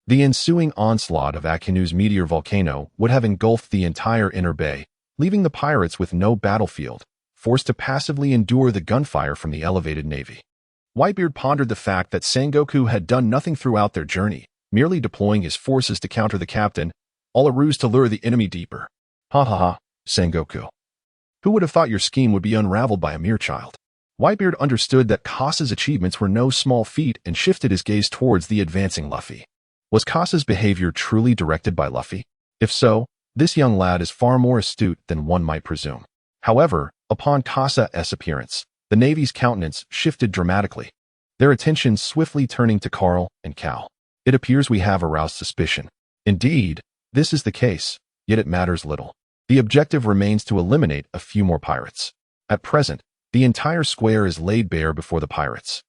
The ensuing onslaught of Akinu's meteor volcano would have engulfed the entire inner bay, leaving the pirates with no battlefield, forced to passively endure the gunfire from the elevated navy. Whitebeard pondered the fact that Sengoku had done nothing throughout their journey, merely deploying his forces to counter the captain, all a ruse to lure the enemy deeper. Ha ha ha, Sengoku. Who would have thought your scheme would be unraveled by a mere child? Whitebeard understood that Kasa's achievements were no small feat and shifted his gaze towards the advancing Luffy. Was Kasa's behavior truly directed by Luffy? If so, this young lad is far more astute than one might presume. However, upon Kasa's appearance, the Navy's countenance shifted dramatically, their attention swiftly turning to Carl and Cal. It appears we have aroused suspicion. Indeed, this is the case, yet it matters little. The objective remains to eliminate a few more pirates. At present, the entire square is laid bare before the pirates,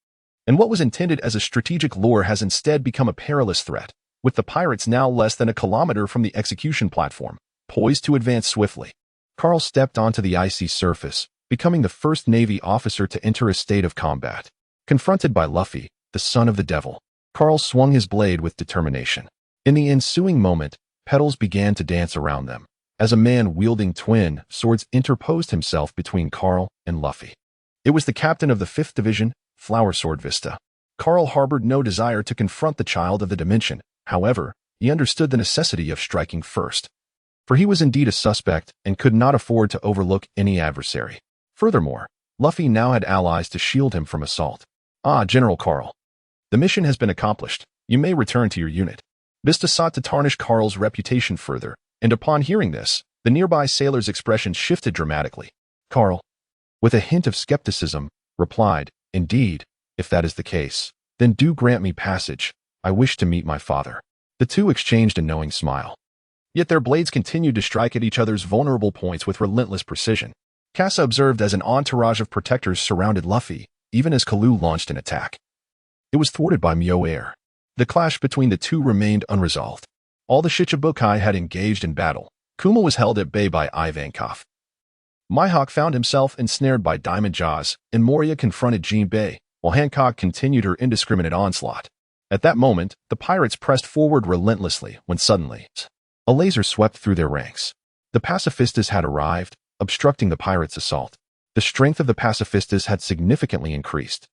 and what was intended as a strategic lure has instead become a perilous threat, with the pirates now less than a kilometer from the execution platform, poised to advance swiftly. Carl stepped onto the icy surface, becoming the first Navy officer to enter a state of combat. Confronted by Luffy, the son of the devil, Carl swung his blade with determination. In the ensuing moment, petals began to dance around them, as a man wielding twin swords interposed himself between Carl and Luffy. It was the captain of the 5th Division, Flower Sword Vista. Carl harbored no desire to confront the child of the dimension. However, he understood the necessity of striking first. For he was indeed a suspect and could not afford to overlook any adversary. Furthermore, Luffy now had allies to shield him from assault. Ah, General Carl. The mission has been accomplished. You may return to your unit. Vista sought to tarnish Carl's reputation further, and upon hearing this, the nearby sailor's expression shifted dramatically. Carl, with a hint of skepticism, replied, "Indeed, if that is the case, then do grant me passage. I wish to meet my father." The two exchanged a knowing smile. Yet their blades continued to strike at each other's vulnerable points with relentless precision. Kasa observed as an entourage of protectors surrounded Luffy, even as Kalu launched an attack. It was thwarted by Mio Air. The clash between the two remained unresolved. All the Shichibukai had engaged in battle. Kuma was held at bay by Ivankov. Mihawk found himself ensnared by Diamond Jaws, and Moria confronted Jinbei, while Hancock continued her indiscriminate onslaught. At that moment, the pirates pressed forward relentlessly when suddenly, a laser swept through their ranks. The pacifistas had arrived, obstructing the pirates' assault. The strength of the pacifistas had significantly increased,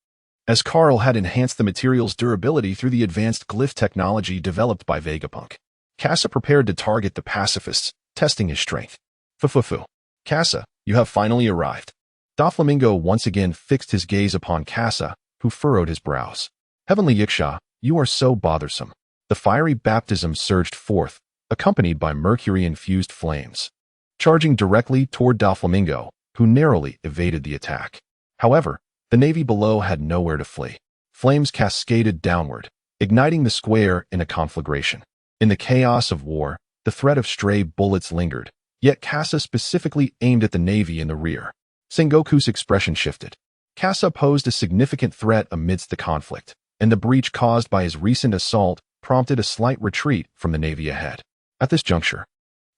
as Carl had enhanced the material's durability through the advanced glyph technology developed by Vegapunk. Kasa prepared to target the pacifists, testing his strength. Fufufu. Kasa, you have finally arrived. Doflamingo once again fixed his gaze upon Kasa, who furrowed his brows. Heavenly Yiksha, you are so bothersome. The fiery baptism surged forth, accompanied by mercury-infused flames, charging directly toward Doflamingo, who narrowly evaded the attack. However, the navy below had nowhere to flee. Flames cascaded downward, igniting the square in a conflagration. In the chaos of war, the threat of stray bullets lingered, yet Kasa specifically aimed at the navy in the rear. Sengoku's expression shifted. Kasa posed a significant threat amidst the conflict, and the breach caused by his recent assault prompted a slight retreat from the navy ahead. At this juncture,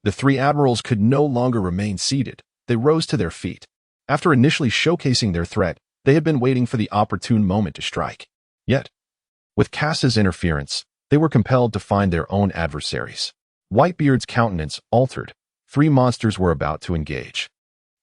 the three admirals could no longer remain seated. They rose to their feet. After initially showcasing their threat, they had been waiting for the opportune moment to strike. Yet, with Kasa's interference, they were compelled to find their own adversaries. Whitebeard's countenance altered. 3 monsters were about to engage,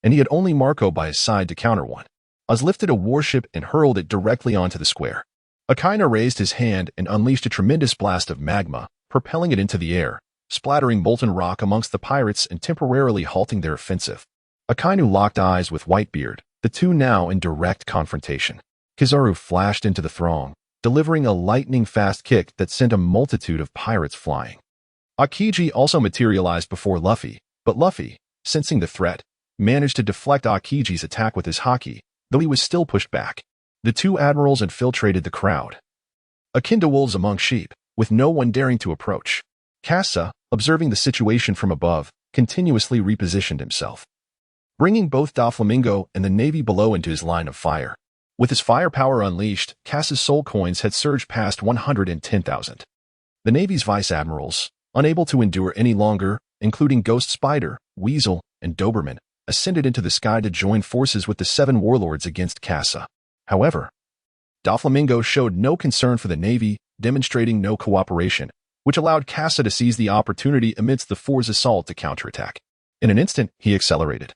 and he had only Marco by his side to counter one. Oz lifted a warship and hurled it directly onto the square. Akainu raised his hand and unleashed a tremendous blast of magma, propelling it into the air, splattering molten rock amongst the pirates and temporarily halting their offensive. Akainu locked eyes with Whitebeard, the two now in direct confrontation. Kizaru flashed into the throng, delivering a lightning-fast kick that sent a multitude of pirates flying. Akiji also materialized before Luffy, but Luffy, sensing the threat, managed to deflect Akiji's attack with his haki, though he was still pushed back. The two admirals infiltrated the crowd, akin to wolves among sheep, with no one daring to approach. Kasa, observing the situation from above, continuously repositioned himself, bringing both Doflamingo and the navy below into his line of fire. With his firepower unleashed, Kasa's soul coins had surged past 110,000. The navy's vice-admirals, unable to endure any longer, including Ghost Spider, Weasel, and Doberman, ascended into the sky to join forces with the 7 warlords against Kasa. However, Doflamingo showed no concern for the navy, demonstrating no cooperation, which allowed Kasa to seize the opportunity amidst the 4's assault to counterattack. In an instant, he accelerated,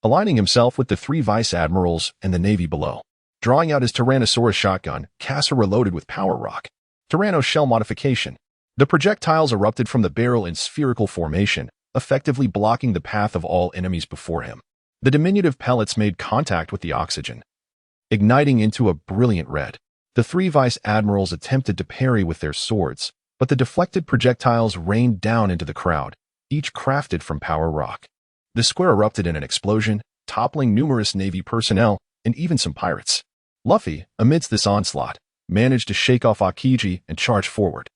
aligning himself with the 3 vice-admirals and the navy below. Drawing out his Tyrannosaurus shotgun, Kasa reloaded with Power Rock, Tyranno's shell modification. The projectiles erupted from the barrel in spherical formation, effectively blocking the path of all enemies before him. The diminutive pellets made contact with the oxygen, igniting into a brilliant red. The 3 vice-admirals attempted to parry with their swords, but the deflected projectiles rained down into the crowd, each crafted from Power Rock. The square erupted in an explosion, toppling numerous navy personnel and even some pirates. Luffy, amidst this onslaught, managed to shake off Akiji and charge forward.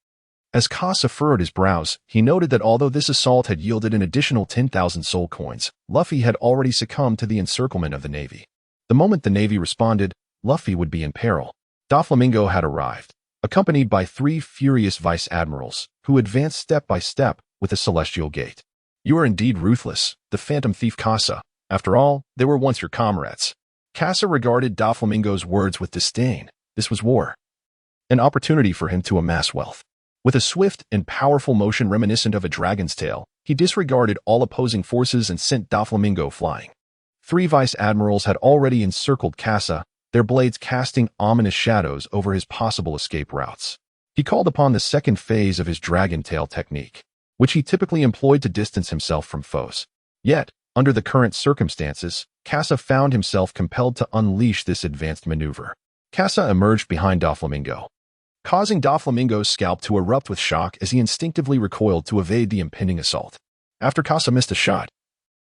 As Kasa furrowed his brows, he noted that although this assault had yielded an additional 10,000 soul coins, Luffy had already succumbed to the encirclement of the navy. The moment the navy responded, Luffy would be in peril. Doflamingo had arrived, accompanied by 3 furious vice-admirals, who advanced step by step with a celestial gate. You are indeed ruthless, the phantom thief Kasa. After all, they were once your comrades. Kasa regarded Doflamingo's words with disdain. This was war, an opportunity for him to amass wealth. With a swift and powerful motion reminiscent of a dragon's tail, he disregarded all opposing forces and sent Doflamingo flying. Three vice admirals had already encircled Kasa, their blades casting ominous shadows over his possible escape routes. He called upon the second phase of his dragon tail technique, which he typically employed to distance himself from foes. Yet, under the current circumstances, Kasa found himself compelled to unleash this advanced maneuver. Kasa emerged behind Doflamingo, causing Doflamingo's scalp to erupt with shock as he instinctively recoiled to evade the impending assault. After Kasa missed a shot,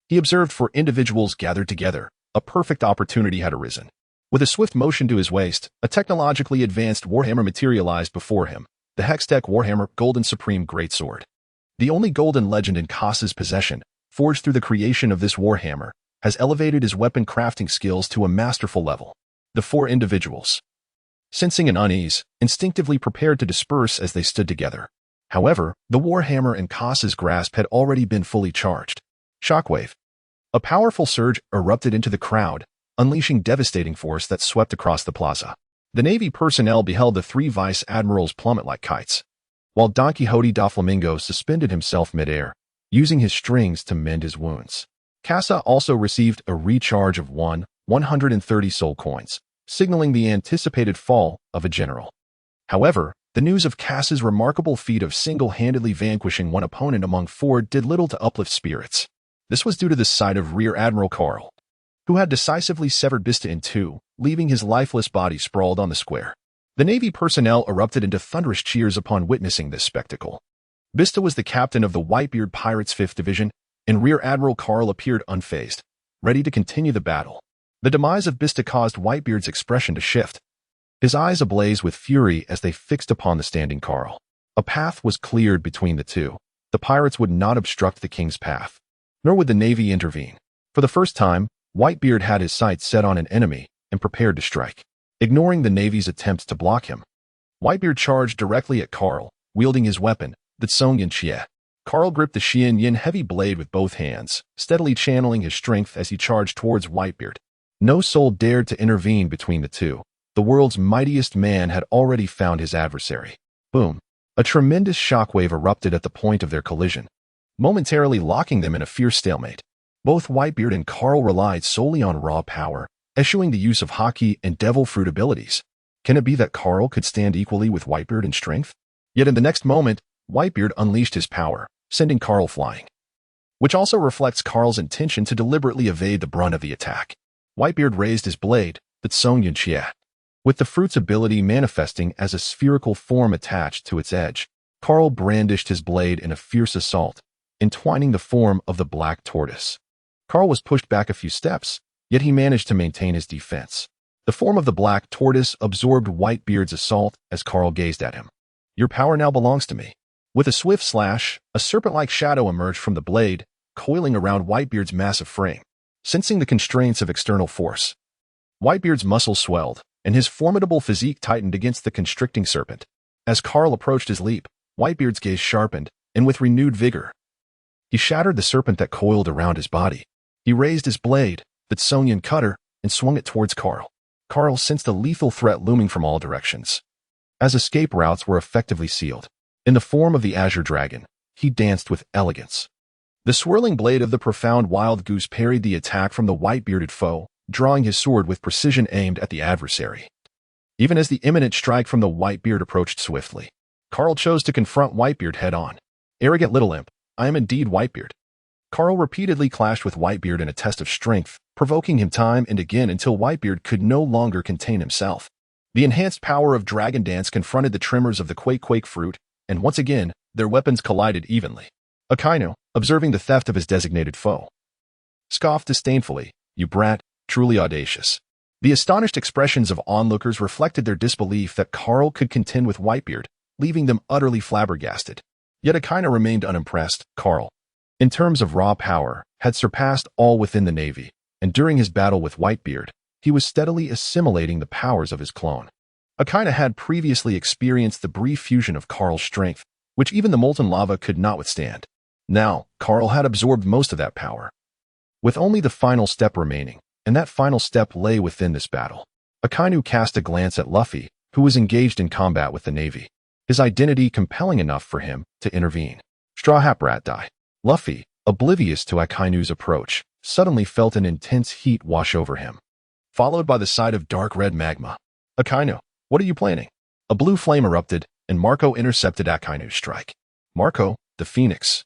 he observed four individuals gathered together. A perfect opportunity had arisen. With a swift motion to his waist, a technologically advanced warhammer materialized before him, the Hextech Warhammer Golden Supreme Greatsword. The only golden legend in Kasa's possession, forged through the creation of this warhammer, has elevated his weapon crafting skills to a masterful level. The four individuals, sensing an unease, instinctively prepared to disperse as they stood together. However, the warhammer in Kasa's grasp had already been fully charged. Shockwave. A powerful surge erupted into the crowd, unleashing devastating force that swept across the plaza. The Navy personnel beheld the three vice admirals plummet like kites, while Don Quixote Doflamingo suspended himself midair, using his strings to mend his wounds. Kasa also received a recharge of 130 soul coins, signaling the anticipated fall of a general. However, the news of Kasa's remarkable feat of single-handedly vanquishing one opponent among four did little to uplift spirits. This was due to the sight of Rear Admiral Carl, who had decisively severed Bista in two, leaving his lifeless body sprawled on the square. The Navy personnel erupted into thunderous cheers upon witnessing this spectacle. Bista was the captain of the Whitebeard Pirates' 5th Division, and Rear Admiral Carl appeared unfazed, ready to continue the battle. The demise of Bista caused Whitebeard's expression to shift, his eyes ablaze with fury as they fixed upon the standing Carl. A path was cleared between the two. The pirates would not obstruct the king's path, nor would the Navy intervene. For the first time, Whitebeard had his sights set on an enemy and prepared to strike. Ignoring the Navy's attempts to block him, Whitebeard charged directly at Carl, wielding his weapon, the Tsongyin Xie. Carl gripped the Xian Yin heavy blade with both hands, steadily channeling his strength as he charged towards Whitebeard. No soul dared to intervene between the two. The world's mightiest man had already found his adversary. Boom! A tremendous shockwave erupted at the point of their collision, momentarily locking them in a fierce stalemate. Both Whitebeard and Carl relied solely on raw power, eschewing the use of Haki and Devil Fruit abilities. Can it be that Carl could stand equally with Whitebeard in strength? Yet in the next moment, Whitebeard unleashed his power, sending Carl flying, which also reflects Carl's intention to deliberately evade the brunt of the attack. Whitebeard raised his blade, the Tsongyin Xie, with the fruit's ability manifesting as a spherical form attached to its edge. Carl brandished his blade in a fierce assault, entwining the form of the black tortoise. Carl was pushed back a few steps, yet he managed to maintain his defense. The form of the black tortoise absorbed Whitebeard's assault as Carl gazed at him. Your power now belongs to me. With a swift slash, a serpent-like shadow emerged from the blade, coiling around Whitebeard's massive frame. Sensing the constraints of external force, Whitebeard's muscles swelled, and his formidable physique tightened against the constricting serpent. As Carl approached his leap, Whitebeard's gaze sharpened, and with renewed vigor, he shattered the serpent that coiled around his body. He raised his blade, the Tsongyin cutter, and swung it towards Carl. Carl sensed a lethal threat looming from all directions, as escape routes were effectively sealed. In the form of the Azure Dragon, he danced with elegance. The swirling blade of the profound wild goose parried the attack from the white-bearded foe, drawing his sword with precision aimed at the adversary. Even as the imminent strike from the Whitebeard approached swiftly, Carl chose to confront Whitebeard head-on. Arrogant little imp, I am indeed Whitebeard. Carl repeatedly clashed with Whitebeard in a test of strength, provoking him time and again until Whitebeard could no longer contain himself. The enhanced power of Dragon Dance confronted the tremors of the Quake fruit, and once again, their weapons collided evenly. Akainu, observing the theft of his designated foe, scoffed disdainfully, "You brat, truly audacious." The astonished expressions of onlookers reflected their disbelief that Carl could contend with Whitebeard, leaving them utterly flabbergasted. Yet Akainu remained unimpressed. Carl, in terms of raw power, had surpassed all within the Navy, and during his battle with Whitebeard, he was steadily assimilating the powers of his clone. Akainu had previously experienced the brief fusion of Carl's strength, which even the molten lava could not withstand. Now, Carl had absorbed most of that power, with only the final step remaining, and that final step lay within this battle. Akainu cast a glance at Luffy, who was engaged in combat with the Navy, his identity compelling enough for him to intervene. Straw Hat Brat die. Luffy, oblivious to Akainu's approach, suddenly felt an intense heat wash over him, followed by the sight of dark red magma. Akainu, what are you planning? A blue flame erupted, and Marco intercepted Akainu's strike. Marco, the Phoenix.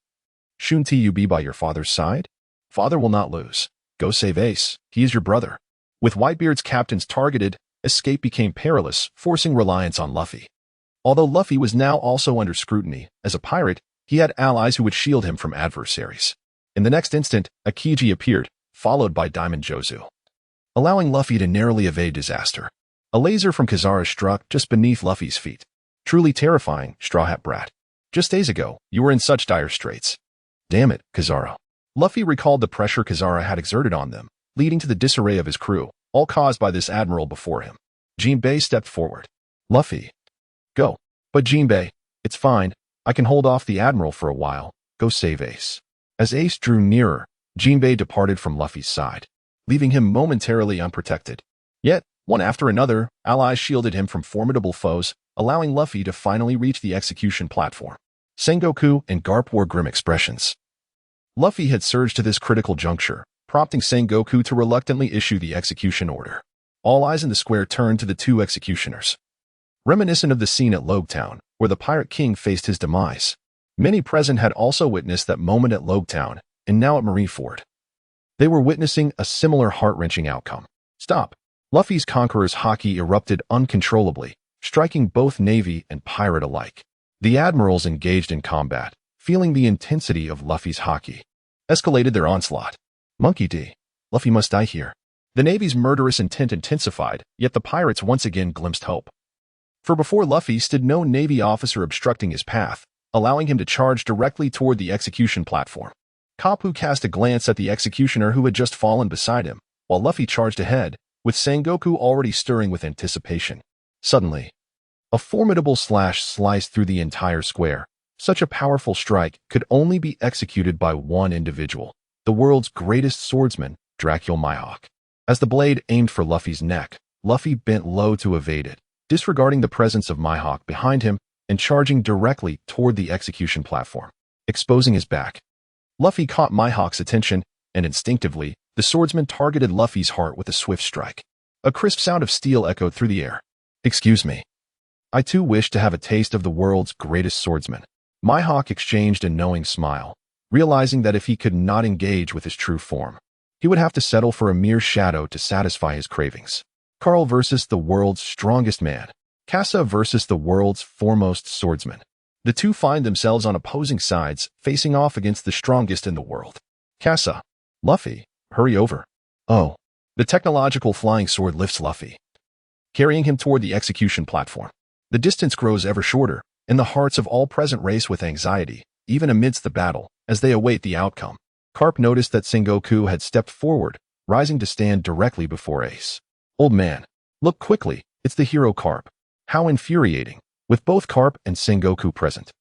Shouldn't you be by your father's side? Father will not lose. Go save Ace. He is your brother. With Whitebeard's captains targeted, escape became perilous, forcing reliance on Luffy. Although Luffy was now also under scrutiny, as a pirate, he had allies who would shield him from adversaries. In the next instant, Akiji appeared, followed by Diamond Jozu, allowing Luffy to narrowly evade disaster. A laser from Kazara struck just beneath Luffy's feet. Truly terrifying, Straw Hat Brat. Just days ago, you were in such dire straits. Damn it, Kazara. Luffy recalled the pressure Kazara had exerted on them, leading to the disarray of his crew, all caused by this admiral before him. Jinbei stepped forward. Luffy. Go. But Jinbei, it's fine. I can hold off the admiral for a while. Go save Ace. As Ace drew nearer, Jinbei departed from Luffy's side, leaving him momentarily unprotected. Yet, one after another, allies shielded him from formidable foes, allowing Luffy to finally reach the execution platform. Sengoku and Garp wore grim expressions. Luffy had surged to this critical juncture, prompting Sengoku to reluctantly issue the execution order. All eyes in the square turned to the two executioners. Reminiscent of the scene at Logetown, where the Pirate King faced his demise, many present had also witnessed that moment at Logetown, and now at Marineford. They were witnessing a similar heart-wrenching outcome. Stop! Luffy's conqueror's haki erupted uncontrollably, striking both Navy and pirate alike. The admirals engaged in combat, feeling the intensity of Luffy's haki, escalated their onslaught. Monkey D. Luffy must die here. The Navy's murderous intent intensified, yet the pirates once again glimpsed hope. For before Luffy stood no Navy officer obstructing his path, allowing him to charge directly toward the execution platform. Kapu cast a glance at the executioner who had just fallen beside him, while Luffy charged ahead, with Sengoku already stirring with anticipation. Suddenly, a formidable slash sliced through the entire square. Such a powerful strike could only be executed by one individual, the world's greatest swordsman, Dracula Mihawk. As the blade aimed for Luffy's neck, Luffy bent low to evade it, disregarding the presence of Mihawk behind him and charging directly toward the execution platform, exposing his back. Luffy caught Mihawk's attention, and instinctively, the swordsman targeted Luffy's heart with a swift strike. A crisp sound of steel echoed through the air. Excuse me. I too wish to have a taste of the world's greatest swordsman. Mihawk exchanged a knowing smile, realizing that if he could not engage with his true form, he would have to settle for a mere shadow to satisfy his cravings. Carl versus the world's strongest man. Kasa versus the world's foremost swordsman. The two find themselves on opposing sides, facing off against the strongest in the world. Kasa. Luffy, hurry over. Oh. The technological flying sword lifts Luffy, carrying him toward the execution platform. The distance grows ever shorter, and the hearts of all present race with anxiety, even amidst the battle, as they await the outcome. Garp noticed that Sengoku had stepped forward, rising to stand directly before Ace. Old man, look quickly, it's the hero Garp. How infuriating, with both Garp and Sengoku present.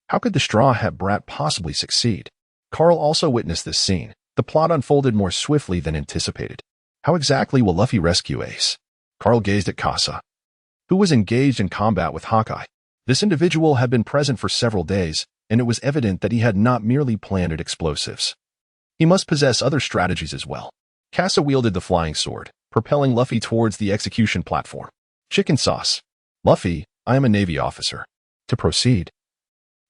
How could the Straw Hat Brat possibly succeed? Carl also witnessed this scene. The plot unfolded more swiftly than anticipated. How exactly will Luffy rescue Ace? Carl gazed at Kasa, who was engaged in combat with Hawkeye. This individual had been present for several days, and it was evident that he had not merely planted explosives. He must possess other strategies as well. Kasa wielded the flying sword, propelling Luffy towards the execution platform. Chicken sauce. Luffy, I am a Navy officer. To proceed,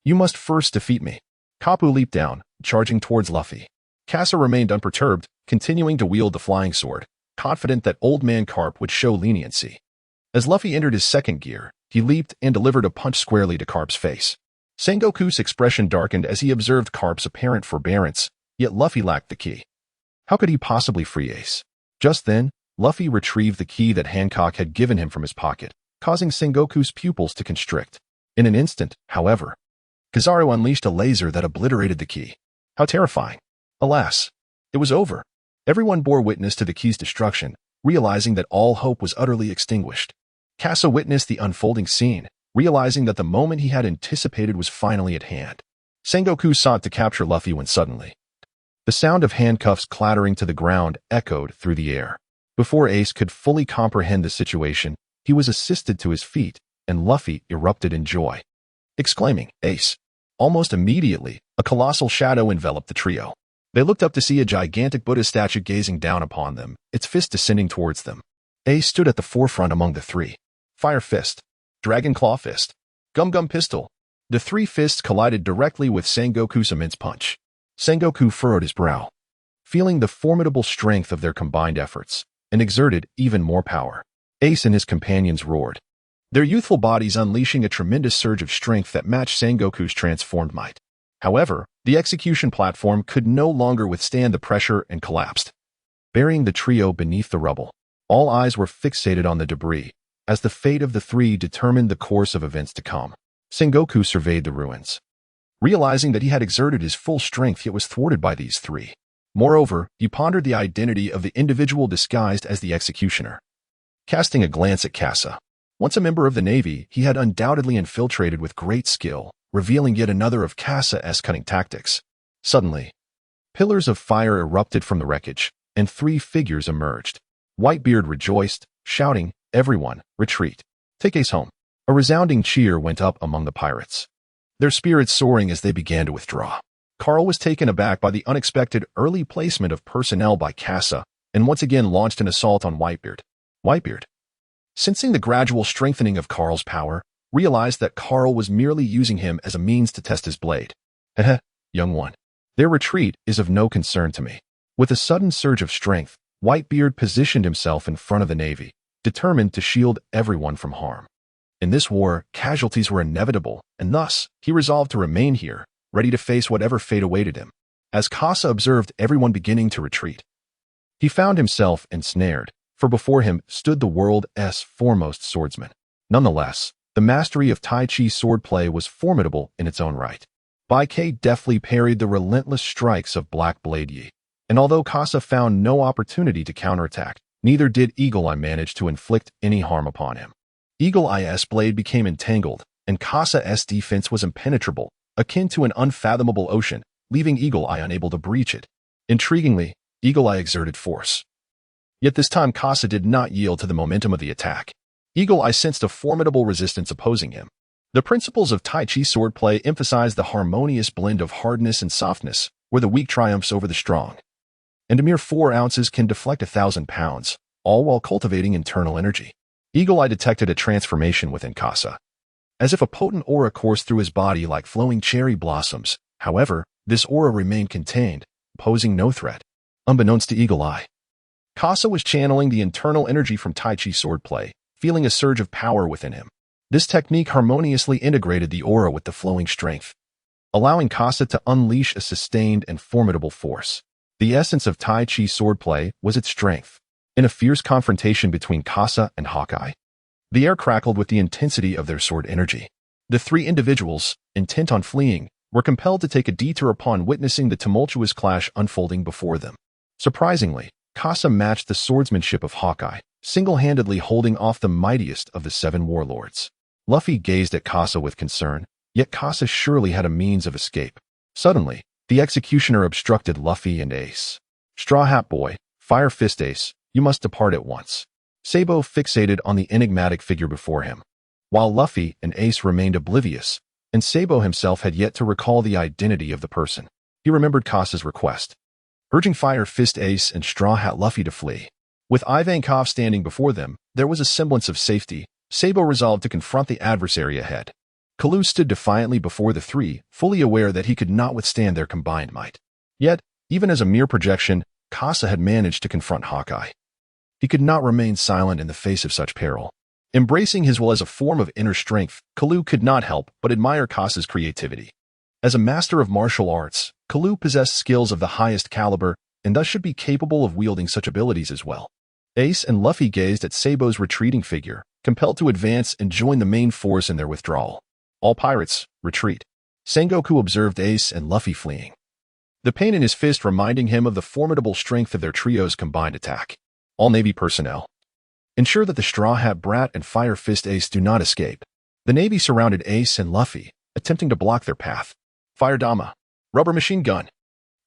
you must first defeat me. Kapu leaped down, charging towards Luffy. Kasa remained unperturbed, continuing to wield the flying sword, confident that Old Man Garp would show leniency. As Luffy entered his second gear, he leaped and delivered a punch squarely to Garp's face. Sengoku's expression darkened as he observed Garp's apparent forbearance, yet Luffy lacked the key. How could he possibly free Ace? Just then, Luffy retrieved the key that Hancock had given him from his pocket, causing Sengoku's pupils to constrict. In an instant, however, Kizaru unleashed a laser that obliterated the key. How terrifying. Alas, it was over. Everyone bore witness to the key's destruction, realizing that all hope was utterly extinguished. Kasa witnessed the unfolding scene, realizing that the moment he had anticipated was finally at hand. Sengoku sought to capture Luffy when suddenly, the sound of handcuffs clattering to the ground echoed through the air. Before Ace could fully comprehend the situation, he was assisted to his feet, and Luffy erupted in joy, exclaiming, Ace! Almost immediately, a colossal shadow enveloped the trio. They looked up to see a gigantic Buddha statue gazing down upon them, its fist descending towards them. Ace stood at the forefront among the three. Fire Fist, Dragon Claw Fist, Gum Gum Pistol. The three fists collided directly with Sengoku's immense punch. Sengoku furrowed his brow, feeling the formidable strength of their combined efforts, and exerted even more power. Ace and his companions roared, their youthful bodies unleashing a tremendous surge of strength that matched Sengoku's transformed might. However, the execution platform could no longer withstand the pressure and collapsed, burying the trio beneath the rubble. All eyes were fixated on the debris, as the fate of the three determined the course of events to come. Sengoku surveyed the ruins, realizing that he had exerted his full strength yet was thwarted by these three. Moreover, he pondered the identity of the individual disguised as the executioner. Casting a glance at Kasa, once a member of the Navy, he had undoubtedly infiltrated with great skill, revealing yet another of Kasa's cunning tactics. Suddenly, pillars of fire erupted from the wreckage, and three figures emerged. Whitebeard rejoiced, shouting, everyone, retreat. Take Ace home. A resounding cheer went up among the pirates, their spirits soaring as they began to withdraw. Carl was taken aback by the unexpected early placement of personnel by Kasa, and once again launched an assault on Whitebeard. Whitebeard, sensing the gradual strengthening of Carl's power, realized that Carl was merely using him as a means to test his blade. Heh, young one. Their retreat is of no concern to me. With a sudden surge of strength, Whitebeard positioned himself in front of the Navy, determined to shield everyone from harm. In this war, casualties were inevitable, and thus, he resolved to remain here, ready to face whatever fate awaited him. As Kasa observed everyone beginning to retreat, he found himself ensnared, for before him stood the world's foremost swordsman. Nonetheless, the mastery of Tai Chi swordplay was formidable in its own right. Bai Kei deftly parried the relentless strikes of Black Blade Yi, and although Kasa found no opportunity to counterattack, neither did Eagle Eye manage to inflict any harm upon him. Eagle Eye's blade became entangled, and Kasa's defense was impenetrable, akin to an unfathomable ocean, leaving Eagle Eye unable to breach it. Intriguingly, Eagle Eye exerted force. Yet this time Kasa did not yield to the momentum of the attack. Eagle Eye sensed a formidable resistance opposing him. The principles of Tai Chi swordplay emphasize the harmonious blend of hardness and softness, where the weak triumphs over the strong. And a mere 4 ounces can deflect 1,000 pounds, all while cultivating internal energy. Eagle Eye detected a transformation within Kasa, as if a potent aura coursed through his body like flowing cherry blossoms. However, this aura remained contained, posing no threat. Unbeknownst to Eagle Eye, Kasa was channeling the internal energy from Tai Chi swordplay, feeling a surge of power within him. This technique harmoniously integrated the aura with the flowing strength, allowing Kasa to unleash a sustained and formidable force. The essence of Tai Chi swordplay was its strength. In a fierce confrontation between Kasa and Hawkeye, the air crackled with the intensity of their sword energy. The three individuals, intent on fleeing, were compelled to take a detour upon witnessing the tumultuous clash unfolding before them. Surprisingly, Kasa matched the swordsmanship of Hawkeye, single-handedly holding off the mightiest of the 7 warlords. Luffy gazed at Kasa with concern, yet Kasa surely had a means of escape. Suddenly, the executioner obstructed Luffy and Ace. Straw Hat Boy, Fire Fist Ace, you must depart at once. Sabo fixated on the enigmatic figure before him, while Luffy and Ace remained oblivious, and Sabo himself had yet to recall the identity of the person. He remembered Kasa's request, urging Fire Fist Ace and Straw Hat Luffy to flee. With Ivankov standing before them, there was a semblance of safety. Sabo resolved to confront the adversary ahead. Kalu stood defiantly before the three, fully aware that he could not withstand their combined might. Yet, even as a mere projection, Kasa had managed to confront Hawkeye. He could not remain silent in the face of such peril. Embracing his will as a form of inner strength, Kalu could not help but admire Kasa's creativity. As a master of martial arts, Kalu possessed skills of the highest caliber and thus should be capable of wielding such abilities as well. Ace and Luffy gazed at Sabo's retreating figure, compelled to advance and join the main force in their withdrawal. All pirates, retreat. Sengoku observed Ace and Luffy fleeing, the pain in his fist reminding him of the formidable strength of their trio's combined attack. All Navy personnel, ensure that the Straw Hat Brat and Fire Fist Ace do not escape. The Navy surrounded Ace and Luffy, attempting to block their path. Fire Dama, rubber machine gun.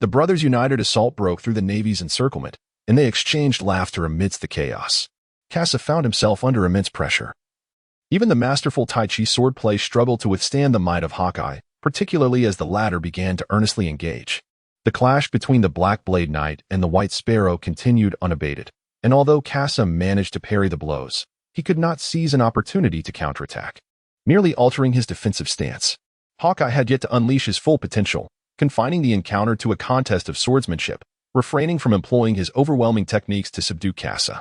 The brothers' united assault broke through the Navy's encirclement, and they exchanged laughter amidst the chaos. Kasa found himself under immense pressure. Even the masterful Tai Chi swordplay struggled to withstand the might of Hawkeye, particularly as the latter began to earnestly engage. The clash between the Black Blade Knight and the White Sparrow continued unabated, and although Kasa managed to parry the blows, he could not seize an opportunity to counterattack, merely altering his defensive stance. Hawkeye had yet to unleash his full potential, confining the encounter to a contest of swordsmanship, refraining from employing his overwhelming techniques to subdue Kasa.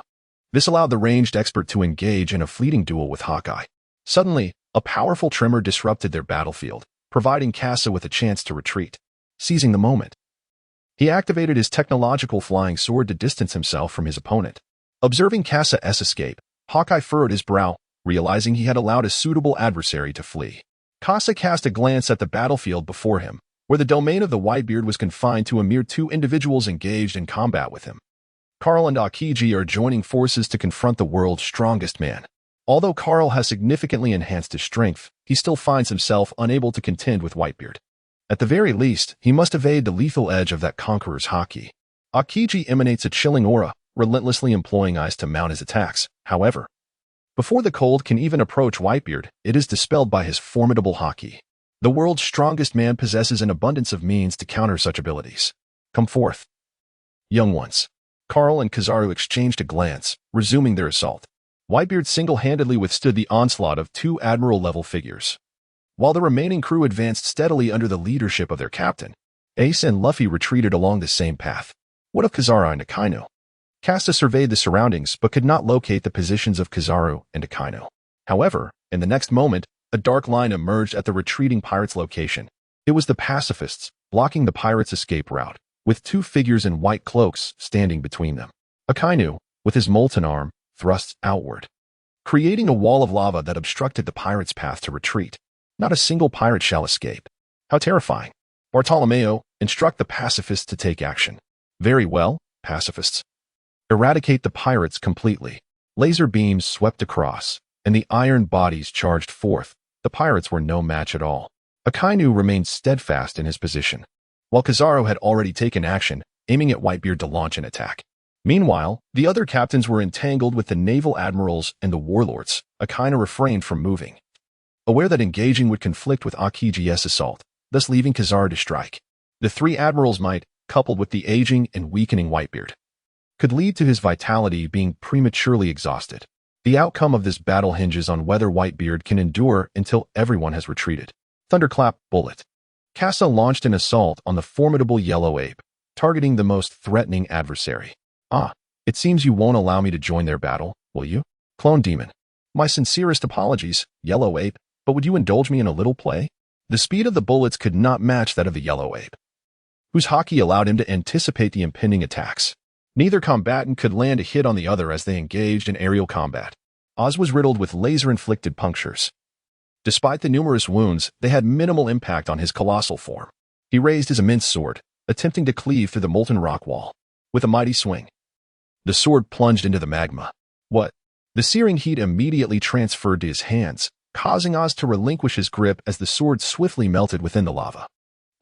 This allowed the ranged expert to engage in a fleeting duel with Hawkeye. Suddenly, a powerful tremor disrupted their battlefield, providing Kasa with a chance to retreat. Seizing the moment, he activated his technological flying sword to distance himself from his opponent. Observing Kasa's escape, Hawkeye furrowed his brow, realizing he had allowed a suitable adversary to flee. Kasa cast a glance at the battlefield before him, where the domain of the Whitebeard was confined to a mere 2 individuals engaged in combat with him. Carl and Akiji are joining forces to confront the world's strongest man. Although Carl has significantly enhanced his strength, he still finds himself unable to contend with Whitebeard. At the very least, he must evade the lethal edge of that conqueror's haki. Akiji emanates a chilling aura, relentlessly employing ice to mount his attacks. However, before the cold can even approach Whitebeard, it is dispelled by his formidable haki. The world's strongest man possesses an abundance of means to counter such abilities. Come forth, young ones. Carl and Kizaru exchanged a glance, resuming their assault. Whitebeard single-handedly withstood the onslaught of 2 Admiral-level figures, while the remaining crew advanced steadily under the leadership of their captain. Ace and Luffy retreated along the same path. What of Kizaru and Akainu? Kasa surveyed the surroundings but could not locate the positions of Kizaru and Akainu. However, in the next moment, a dark line emerged at the retreating pirates' location. It was the pacifists, blocking the pirates' escape route, with 2 figures in white cloaks standing between them. Akainu, with his molten arm, thrusts outward, creating a wall of lava that obstructed the pirates' path to retreat. Not a single pirate shall escape. How terrifying. Bartolomeo, instruct the pacifists to take action. Very well, pacifists. Eradicate the pirates completely. Laser beams swept across, and the iron bodies charged forth. The pirates were no match at all. Akainu remained steadfast in his position, while Kizaru had already taken action, aiming at Whitebeard to launch an attack. Meanwhile, the other captains were entangled with the naval admirals and the warlords. Akainu refrained from moving, aware that engaging would conflict with Akiji's assault, thus leaving Kizaru to strike. The 3 admirals' might, coupled with the aging and weakening Whitebeard, could lead to his vitality being prematurely exhausted. The outcome of this battle hinges on whether Whitebeard can endure until everyone has retreated. Thunderclap, bullet. Kasa launched an assault on the formidable yellow ape, targeting the most threatening adversary. Ah, it seems you won't allow me to join their battle, will you? Clone Demon. My sincerest apologies, yellow ape, but would you indulge me in a little play? The speed of the bullets could not match that of the yellow ape, whose haki allowed him to anticipate the impending attacks. Neither combatant could land a hit on the other as they engaged in aerial combat. Oz was riddled with laser-inflicted punctures. Despite the numerous wounds, they had minimal impact on his colossal form. He raised his immense sword, attempting to cleave through the molten rock wall. With a mighty swing, the sword plunged into the magma. What? The searing heat immediately transferred to his hands, causing Oz to relinquish his grip as the sword swiftly melted within the lava.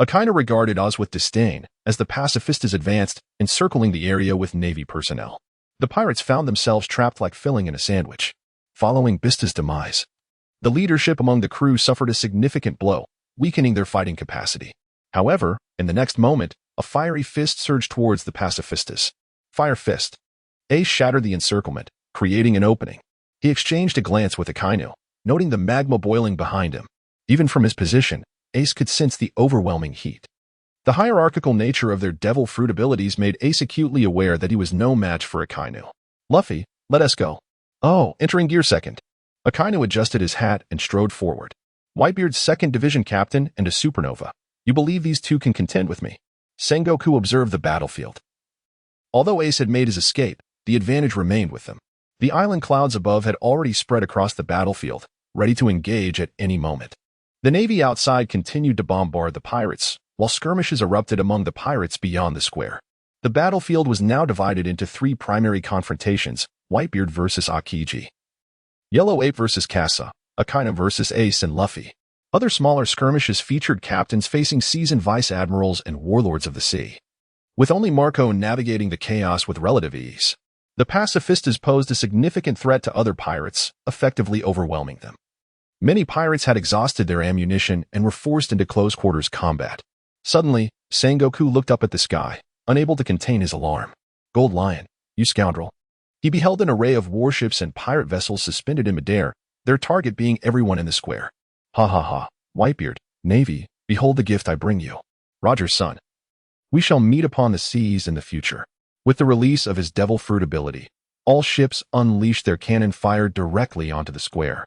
Akainu regarded Oz with disdain as the pacifistas advanced, encircling the area with Navy personnel. The pirates found themselves trapped like filling in a sandwich. Following Bista's demise, the leadership among the crew suffered a significant blow, weakening their fighting capacity. However, in the next moment, a fiery fist surged towards the pacifistas. Fire fist. Ace shattered the encirclement, creating an opening. He exchanged a glance with Akainu, noting the magma boiling behind him. Even from his position, Ace could sense the overwhelming heat. The hierarchical nature of their devil fruit abilities made Ace acutely aware that he was no match for Akainu. Luffy, let us go. Oh, entering gear second. Akainu adjusted his hat and strode forward. Whitebeard's 2nd Division captain and a supernova. You believe these 2 can contend with me? Sengoku observed the battlefield. Although Ace had made his escape, the advantage remained with them. The island clouds above had already spread across the battlefield, ready to engage at any moment. The navy outside continued to bombard the pirates, while skirmishes erupted among the pirates beyond the square. The battlefield was now divided into 3 primary confrontations: Whitebeard versus Akiji, Yellow Ape versus Kasa, Akainu versus Ace and Luffy. Other smaller skirmishes featured captains facing seasoned vice admirals and warlords of the sea, with only Marco navigating the chaos with relative ease. The pacifistas posed a significant threat to other pirates, effectively overwhelming them. Many pirates had exhausted their ammunition and were forced into close-quarters combat. Suddenly, Sengoku looked up at the sky, unable to contain his alarm. Gold Lion, you scoundrel. He beheld an array of warships and pirate vessels suspended in midair, their target being everyone in the square. Ha ha ha, Whitebeard, Navy, behold the gift I bring you. Roger's son. We shall meet upon the seas in the future. With the release of his devil fruit ability, all ships unleashed their cannon fire directly onto the square,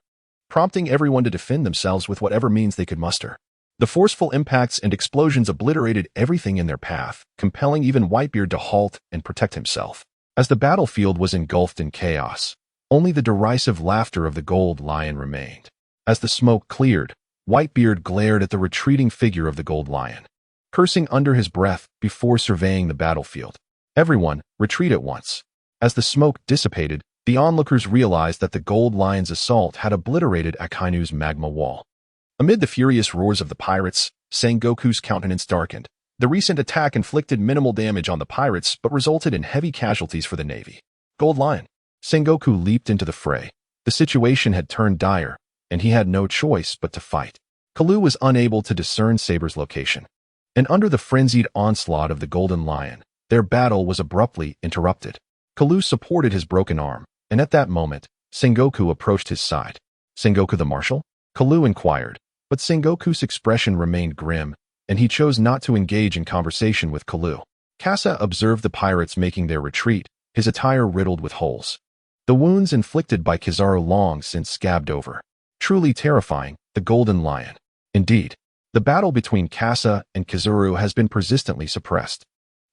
prompting everyone to defend themselves with whatever means they could muster. The forceful impacts and explosions obliterated everything in their path, compelling even Whitebeard to halt and protect himself. As the battlefield was engulfed in chaos, only the derisive laughter of the Gold Lion remained. As the smoke cleared, Whitebeard glared at the retreating figure of the Gold Lion, cursing under his breath before surveying the battlefield. Everyone, retreat at once. As the smoke dissipated, the onlookers realized that the Gold Lion's assault had obliterated Akainu's magma wall. Amid the furious roars of the pirates, Sengoku's countenance darkened. The recent attack inflicted minimal damage on the pirates but resulted in heavy casualties for the Navy. Gold Lion. Sengoku leaped into the fray. The situation had turned dire, and he had no choice but to fight. Kalu was unable to discern Saber's location, and under the frenzied onslaught of the Golden Lion, their battle was abruptly interrupted. Kalu supported his broken arm, and at that moment, Sengoku approached his side. Sengoku the Marshal? Kalu inquired, but Sengoku's expression remained grim, and he chose not to engage in conversation with Kalu. Kasa observed the pirates making their retreat, his attire riddled with holes. The wounds inflicted by Kizaru long since scabbed over. Truly terrifying, the Golden Lion. Indeed, the battle between Kasa and Kizaru has been persistently suppressed.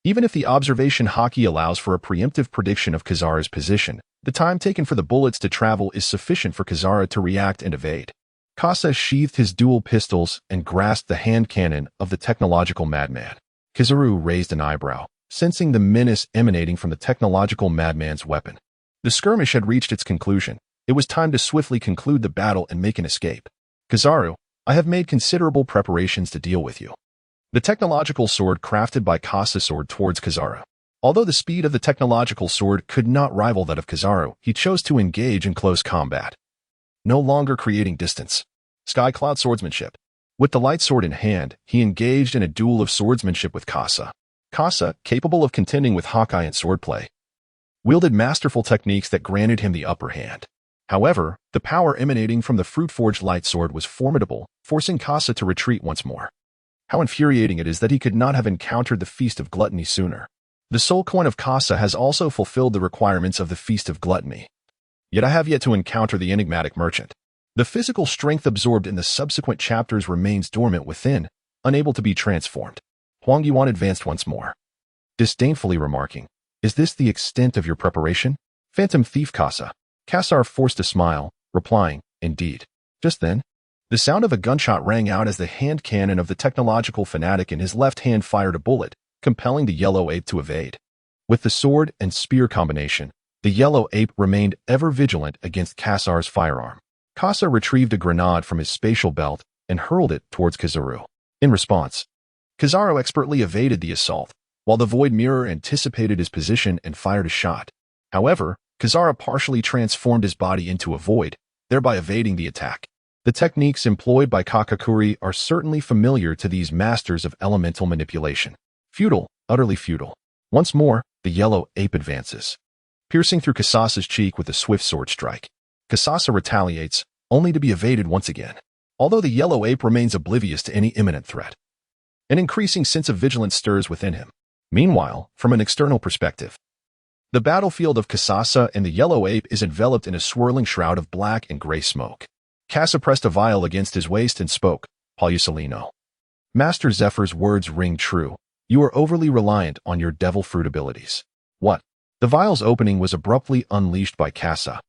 Even if the observation haki allows for a preemptive prediction of Kizaru's position, the time taken for the bullets to travel is sufficient for Kizaru to react and evade. Kasa sheathed his dual pistols and grasped the hand cannon of the technological madman. Kizaru raised an eyebrow, sensing the menace emanating from the technological madman's weapon. The skirmish had reached its conclusion. It was time to swiftly conclude the battle and make an escape. Kizaru, I have made considerable preparations to deal with you. The technological sword crafted by Kasa soared towards Kizaru. Although the speed of the technological sword could not rival that of Kizaru, he chose to engage in close combat, no longer creating distance. Sky Cloud swordsmanship. With the light sword in hand, he engaged in a duel of swordsmanship with Kasa. Kasa, capable of contending with Hawkeye in swordplay, wielded masterful techniques that granted him the upper hand. However, the power emanating from the fruit-forged light sword was formidable, forcing Kasa to retreat once more. How infuriating it is that he could not have encountered the Feast of Gluttony sooner. The soul coin of Kasa has also fulfilled the requirements of the Feast of Gluttony. Yet I have yet to encounter the enigmatic merchant. The physical strength absorbed in the subsequent chapters remains dormant within, unable to be transformed. Huang Yuan advanced once more, disdainfully remarking, Is this the extent of your preparation? Phantom Thief Kasa. Kassar forced a smile, replying, Indeed. Just then, the sound of a gunshot rang out as the hand cannon of the technological fanatic in his left hand fired a bullet, compelling the yellow ape to evade. With the sword and spear combination, the yellow ape remained ever vigilant against Kassar's firearm. Kasa retrieved a grenade from his spatial belt and hurled it towards Kizaru. In response, Kizaru expertly evaded the assault, while the Void Mirror anticipated his position and fired a shot. However, Kizaru partially transformed his body into a void, thereby evading the attack. The techniques employed by Kakakuri are certainly familiar to these masters of elemental manipulation. Futile, utterly futile. Once more, the yellow ape advances, piercing through Kasasa's cheek with a swift sword strike. Kasasa retaliates, only to be evaded once again. Although the yellow ape remains oblivious to any imminent threat, an increasing sense of vigilance stirs within him. Meanwhile, from an external perspective, the battlefield of Kasasa and the yellow ape is enveloped in a swirling shroud of black and gray smoke. Kasa pressed a vial against his waist and spoke, Palusalino. Master Zephyr's words ring true. You are overly reliant on your devil fruit abilities. What? The vial's opening was abruptly unleashed by Kasa,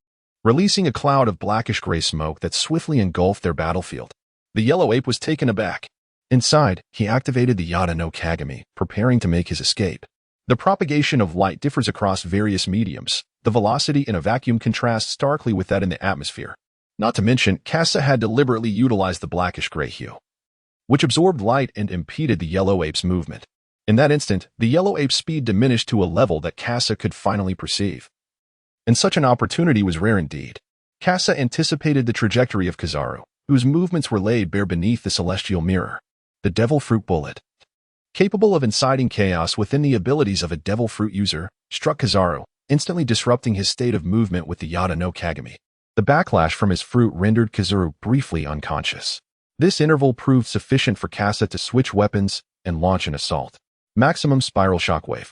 releasing a cloud of blackish-gray smoke that swiftly engulfed their battlefield. The yellow ape was taken aback. Inside, he activated the Yada no Kagami, preparing to make his escape. The propagation of light differs across various mediums. The velocity in a vacuum contrasts starkly with that in the atmosphere. Not to mention, Kasa had deliberately utilized the blackish-gray hue, which absorbed light and impeded the yellow ape's movement. In that instant, the yellow ape's speed diminished to a level that Kasa could finally perceive. And such an opportunity was rare indeed. Kasa anticipated the trajectory of Kizaru, whose movements were laid bare beneath the celestial mirror. The devil fruit bullet. capable of inciting chaos within the abilities of a devil fruit user, struck Kizaru, instantly disrupting his state of movement with the Yada no Kagami. The backlash from his fruit rendered Kizaru briefly unconscious. This interval proved sufficient for Kasa to switch weapons and launch an assault. Maximum Spiral Shockwave.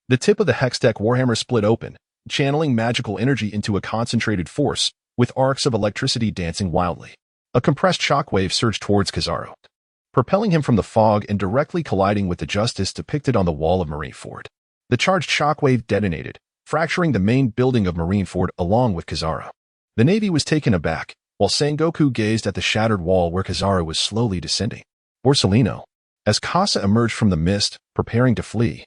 The tip of the Hextech Warhammer split open, channeling magical energy into a concentrated force, with arcs of electricity dancing wildly. A compressed shockwave surged towards Kizaru, propelling him from the fog and directly colliding with the justice depicted on the wall of Marineford. The charged shockwave detonated, fracturing the main building of Marineford along with Kizaru. The Navy was taken aback, while Sengoku gazed at the shattered wall where Kizaru was slowly descending. Borsalino. As Kasa emerged from the mist, preparing to flee,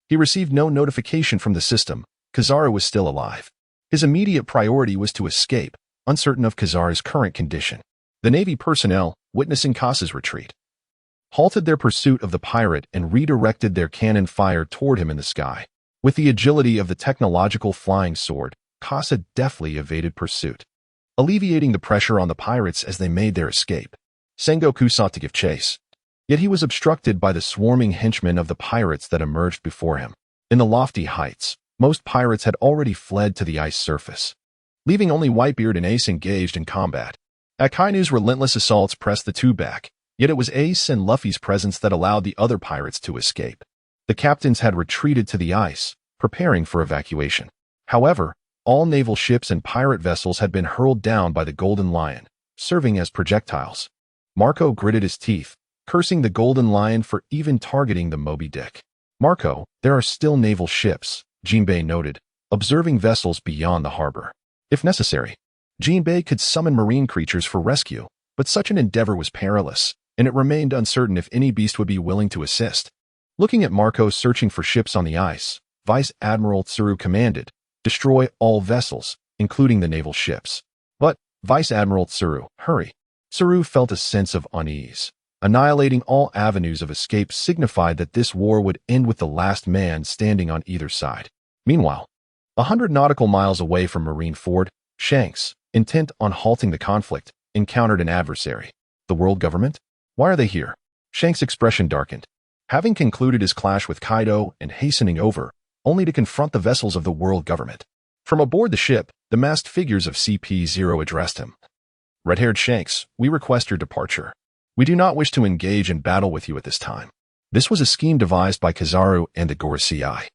he received no notification from the system. Kizaru was still alive. His immediate priority was to escape, uncertain of Kizaru's current condition. The Navy personnel, witnessing Kasa's retreat, halted their pursuit of the pirate and redirected their cannon fire toward him in the sky. With the agility of the technological flying sword, Kasa deftly evaded pursuit, alleviating the pressure on the pirates as they made their escape. Sengoku sought to give chase, yet he was obstructed by the swarming henchmen of the pirates that emerged before him. In the lofty heights, most pirates had already fled to the ice surface, leaving only Whitebeard and Ace engaged in combat. Akainu's relentless assaults pressed the two back, yet it was Ace and Luffy's presence that allowed the other pirates to escape. The captains had retreated to the ice, preparing for evacuation. However, all naval ships and pirate vessels had been hurled down by the Golden Lion, serving as projectiles. Marco gritted his teeth, cursing the Golden Lion for even targeting the Moby Dick. Marco, there are still naval ships, Jinbei noted, observing vessels beyond the harbor. If necessary, Jinbei could summon marine creatures for rescue, but such an endeavor was perilous, and it remained uncertain if any beast would be willing to assist. Looking at Marco searching for ships on the ice, Vice Admiral Tsuru commanded, "Destroy all vessels, including the naval ships." But, Vice Admiral Tsuru, hurry. Tsuru felt a sense of unease. Annihilating all avenues of escape signified that this war would end with the last man standing on either side. Meanwhile, 100 nautical miles away from Marineford, Shanks, intent on halting the conflict, encountered an adversary. The world government? Why are they here? Shanks' expression darkened. Having concluded his clash with Kaido and hastening over, only to confront the vessels of the world government. From aboard the ship, the masked figures of CP-0 addressed him. Red-haired Shanks, we request your departure. We do not wish to engage in battle with you at this time. This was a scheme devised by Kizaru and the Gorosei,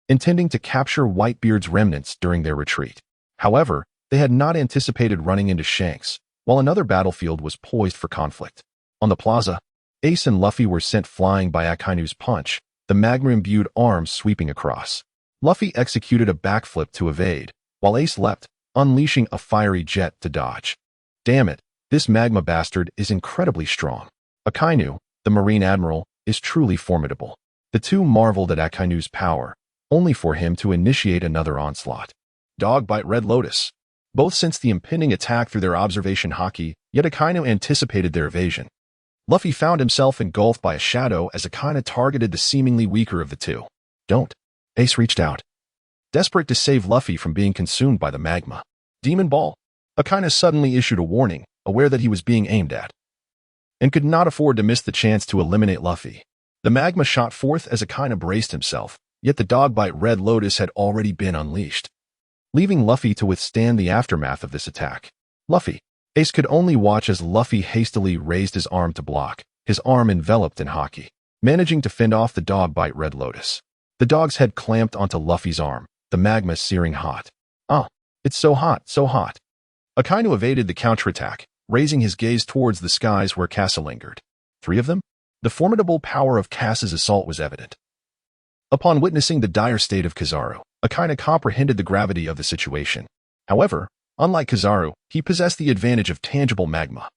intending to capture Whitebeard's remnants during their retreat. However, they had not anticipated running into Shanks, while another battlefield was poised for conflict. On the plaza, Ace and Luffy were sent flying by Akainu's punch, the magma-imbued arms sweeping across. Luffy executed a backflip to evade, while Ace leapt, unleashing a fiery jet to dodge. Damn it, this magma bastard is incredibly strong. Akainu, the Marine Admiral, is truly formidable. The two marveled at Akainu's power, only for him to initiate another onslaught. Dog bite Red Lotus. Both sensed the impending attack through their observation haki, yet Akainu anticipated their evasion. Luffy found himself engulfed by a shadow as Akainu targeted the seemingly weaker of the two. Don't. Ace reached out, desperate to save Luffy from being consumed by the magma. Demon Ball. Akainu suddenly issued a warning, aware that he was being aimed at, and could not afford to miss the chance to eliminate Luffy. The magma shot forth as Akainu braced himself, yet the Dogbite Red Lotus had already been unleashed, leaving Luffy to withstand the aftermath of this attack. Luffy. Ace could only watch as Luffy hastily raised his arm to block, his arm enveloped in haki, managing to fend off the Dogbite Red Lotus. The dog's head clamped onto Luffy's arm, the magma searing hot. Ah, it's so hot, so hot. Akainu evaded the counterattack, raising his gaze towards the skies where Kasa lingered. 3 of them? The formidable power of Kasa's assault was evident. Upon witnessing the dire state of Kizaru, Akainu comprehended the gravity of the situation. However, unlike Kizaru, he possessed the advantage of tangible magma,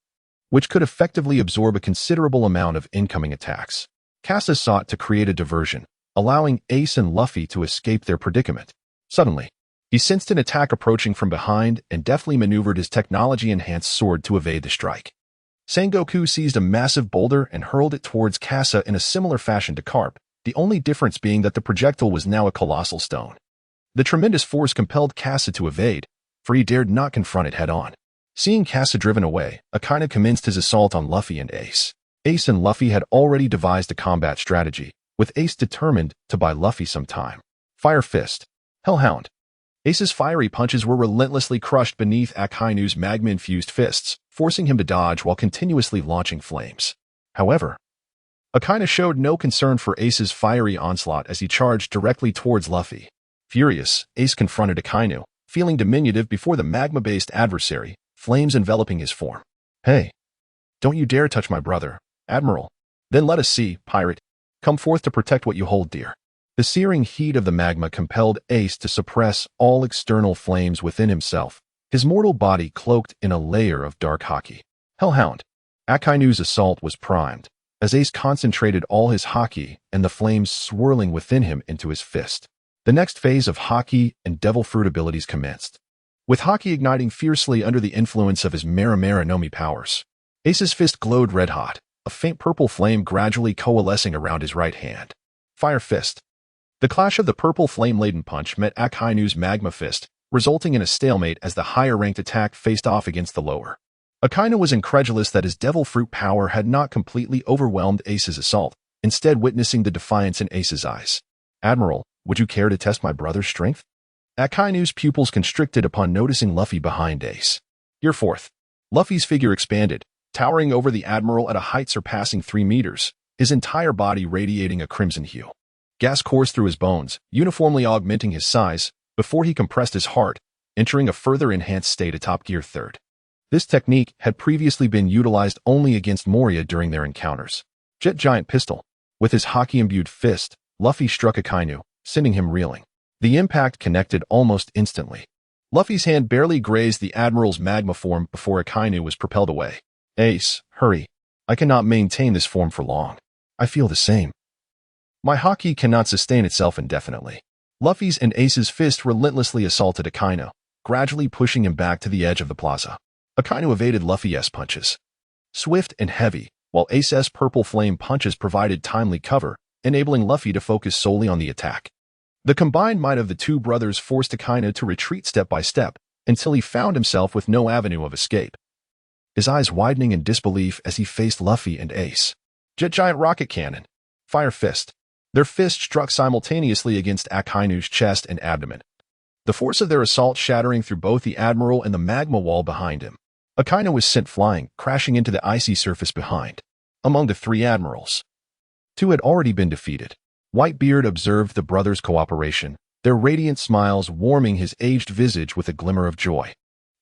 which could effectively absorb a considerable amount of incoming attacks. Kasa sought to create a diversion, allowing Ace and Luffy to escape their predicament. Suddenly, he sensed an attack approaching from behind and deftly maneuvered his technology-enhanced sword to evade the strike. Sengoku seized a massive boulder and hurled it towards Kasa in a similar fashion to Garp, the only difference being that the projectile was now a colossal stone. The tremendous force compelled Kasa to evade, for he dared not confront it head-on. Seeing Kasa driven away, Akainu commenced his assault on Luffy and Ace. Ace and Luffy had already devised a combat strategy, with Ace determined to buy Luffy some time. Fire Fist. Hellhound. Ace's fiery punches were relentlessly crushed beneath Akainu's magma-infused fists, forcing him to dodge while continuously launching flames. However, Akainu showed no concern for Ace's fiery onslaught as he charged directly towards Luffy. Furious, Ace confronted Akainu, feeling diminutive before the magma-based adversary, flames enveloping his form. "Hey, don't you dare touch my brother, Admiral. Then let us see, pirate. Come forth to protect what you hold dear." The searing heat of the magma compelled Ace to suppress all external flames within himself, his mortal body cloaked in a layer of dark haki. Hellhound. Akainu's assault was primed, as Ace concentrated all his haki and the flames swirling within him into his fist. The next phase of haki and devil fruit abilities commenced, with haki igniting fiercely under the influence of his Maramara no Mi powers. Ace's fist glowed red-hot, a faint purple flame gradually coalescing around his right hand. Fire Fist. The clash of the purple flame-laden punch met Akainu's magma fist, resulting in a stalemate as the higher-ranked attack faced off against the lower. Akainu was incredulous that his devil fruit power had not completely overwhelmed Ace's assault, instead witnessing the defiance in Ace's eyes. "Admiral, would you care to test my brother's strength?" Akainu's pupils constricted upon noticing Luffy behind Ace. "You're fourth." Luffy's figure expanded, towering over the Admiral at a height surpassing 3 meters, his entire body radiating a crimson hue. Gas coursed through his bones, uniformly augmenting his size, before he compressed his heart, entering a further enhanced state atop gear 3rd. This technique had previously been utilized only against Moria during their encounters. Jet Giant Pistol. With his haki-imbued fist, Luffy struck Akainu, sending him reeling. The impact connected almost instantly. Luffy's hand barely grazed the Admiral's magma form before Akainu was propelled away. "Ace, hurry. I cannot maintain this form for long. I feel the same. My haki cannot sustain itself indefinitely." Luffy's and Ace's fist relentlessly assaulted Akainu, gradually pushing him back to the edge of the plaza. Akainu evaded Luffy's punches. Swift and heavy, while Ace's purple flame punches provided timely cover, enabling Luffy to focus solely on the attack. The combined might of the two brothers forced Akainu to retreat step by step, until he found himself with no avenue of escape. His eyes widening in disbelief as he faced Luffy and Ace. Jet Giant Rocket Cannon. Fire Fist. Their fists struck simultaneously against Akainu's chest and abdomen, the force of their assault shattering through both the Admiral and the magma wall behind him. Akainu was sent flying, crashing into the icy surface behind. Among the 3 admirals, 2 had already been defeated. Whitebeard observed the brothers' cooperation, their radiant smiles warming his aged visage with a glimmer of joy.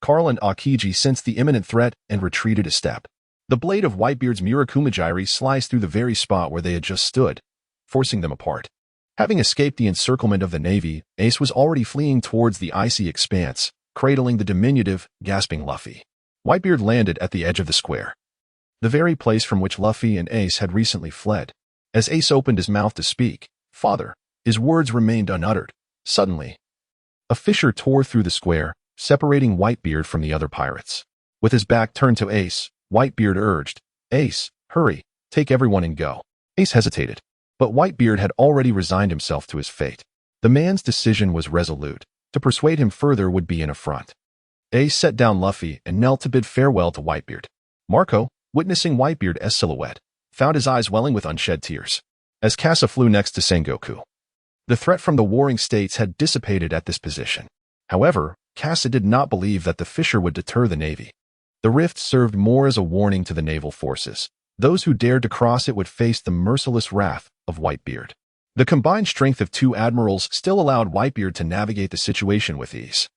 Carl and Akiji sensed the imminent threat and retreated a step. The blade of Whitebeard's Murakumajiri sliced through the very spot where they had just stood, forcing them apart. Having escaped the encirclement of the Navy, Ace was already fleeing towards the icy expanse, cradling the diminutive, gasping Luffy. Whitebeard landed at the edge of the square, the very place from which Luffy and Ace had recently fled. As Ace opened his mouth to speak, "Father," his words remained unuttered. Suddenly, a fissure tore through the square, separating Whitebeard from the other pirates. With his back turned to Ace, Whitebeard urged, "Ace, hurry, take everyone and go." Ace hesitated, but Whitebeard had already resigned himself to his fate. The man's decision was resolute. To persuade him further would be an affront. Ace set down Luffy and knelt to bid farewell to Whitebeard. Marco, witnessing Whitebeard's silhouette, found his eyes welling with unshed tears. As Kasa flew next to Sengoku, the threat from the warring states had dissipated at this position. However, Kasa did not believe that the fissure would deter the Navy. The rift served more as a warning to the naval forces. Those who dared to cross it would face the merciless wrath of Whitebeard. The combined strength of 2 admirals still allowed Whitebeard to navigate the situation with ease.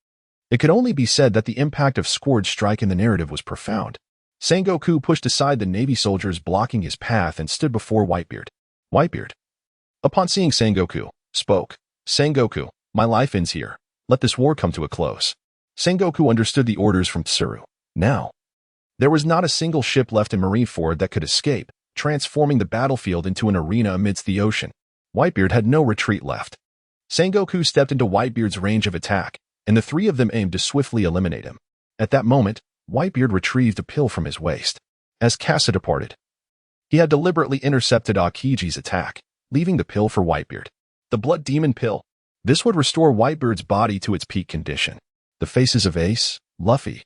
It could only be said that the impact of Squord's strike in the narrative was profound. Sengoku pushed aside the Navy soldiers blocking his path and stood before Whitebeard. Whitebeard, upon seeing Sengoku, spoke, "Sengoku, my life ends here. Let this war come to a close." Sengoku understood the orders from Tsuru. Now, there was not a single ship left in Marineford that could escape, transforming the battlefield into an arena amidst the ocean. Whitebeard had no retreat left. Sengoku stepped into Whitebeard's range of attack, and the 3 of them aimed to swiftly eliminate him. At that moment, Whitebeard retrieved a pill from his waist. As Kasa departed, he had deliberately intercepted Akiji's attack, leaving the pill for Whitebeard. The Blood Demon Pill. This would restore Whitebeard's body to its peak condition. The faces of Ace, Luffy,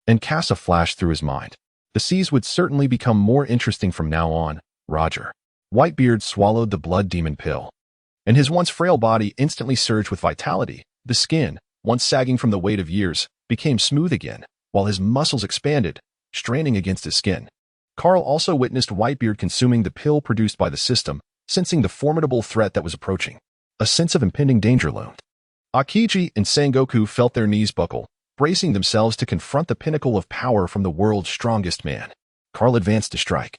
and Kasa flashed through his mind. The seas would certainly become more interesting from now on, Roger. Whitebeard swallowed the blood demon pill, and his once frail body instantly surged with vitality. The skin, once sagging from the weight of years, became smooth again, while his muscles expanded, straining against his skin. Carl also witnessed Whitebeard consuming the pill produced by the system, sensing the formidable threat that was approaching. A sense of impending danger loomed. Aokiji and Sengoku felt their knees buckle, bracing themselves to confront the pinnacle of power from the world's strongest man. Carl advanced to strike,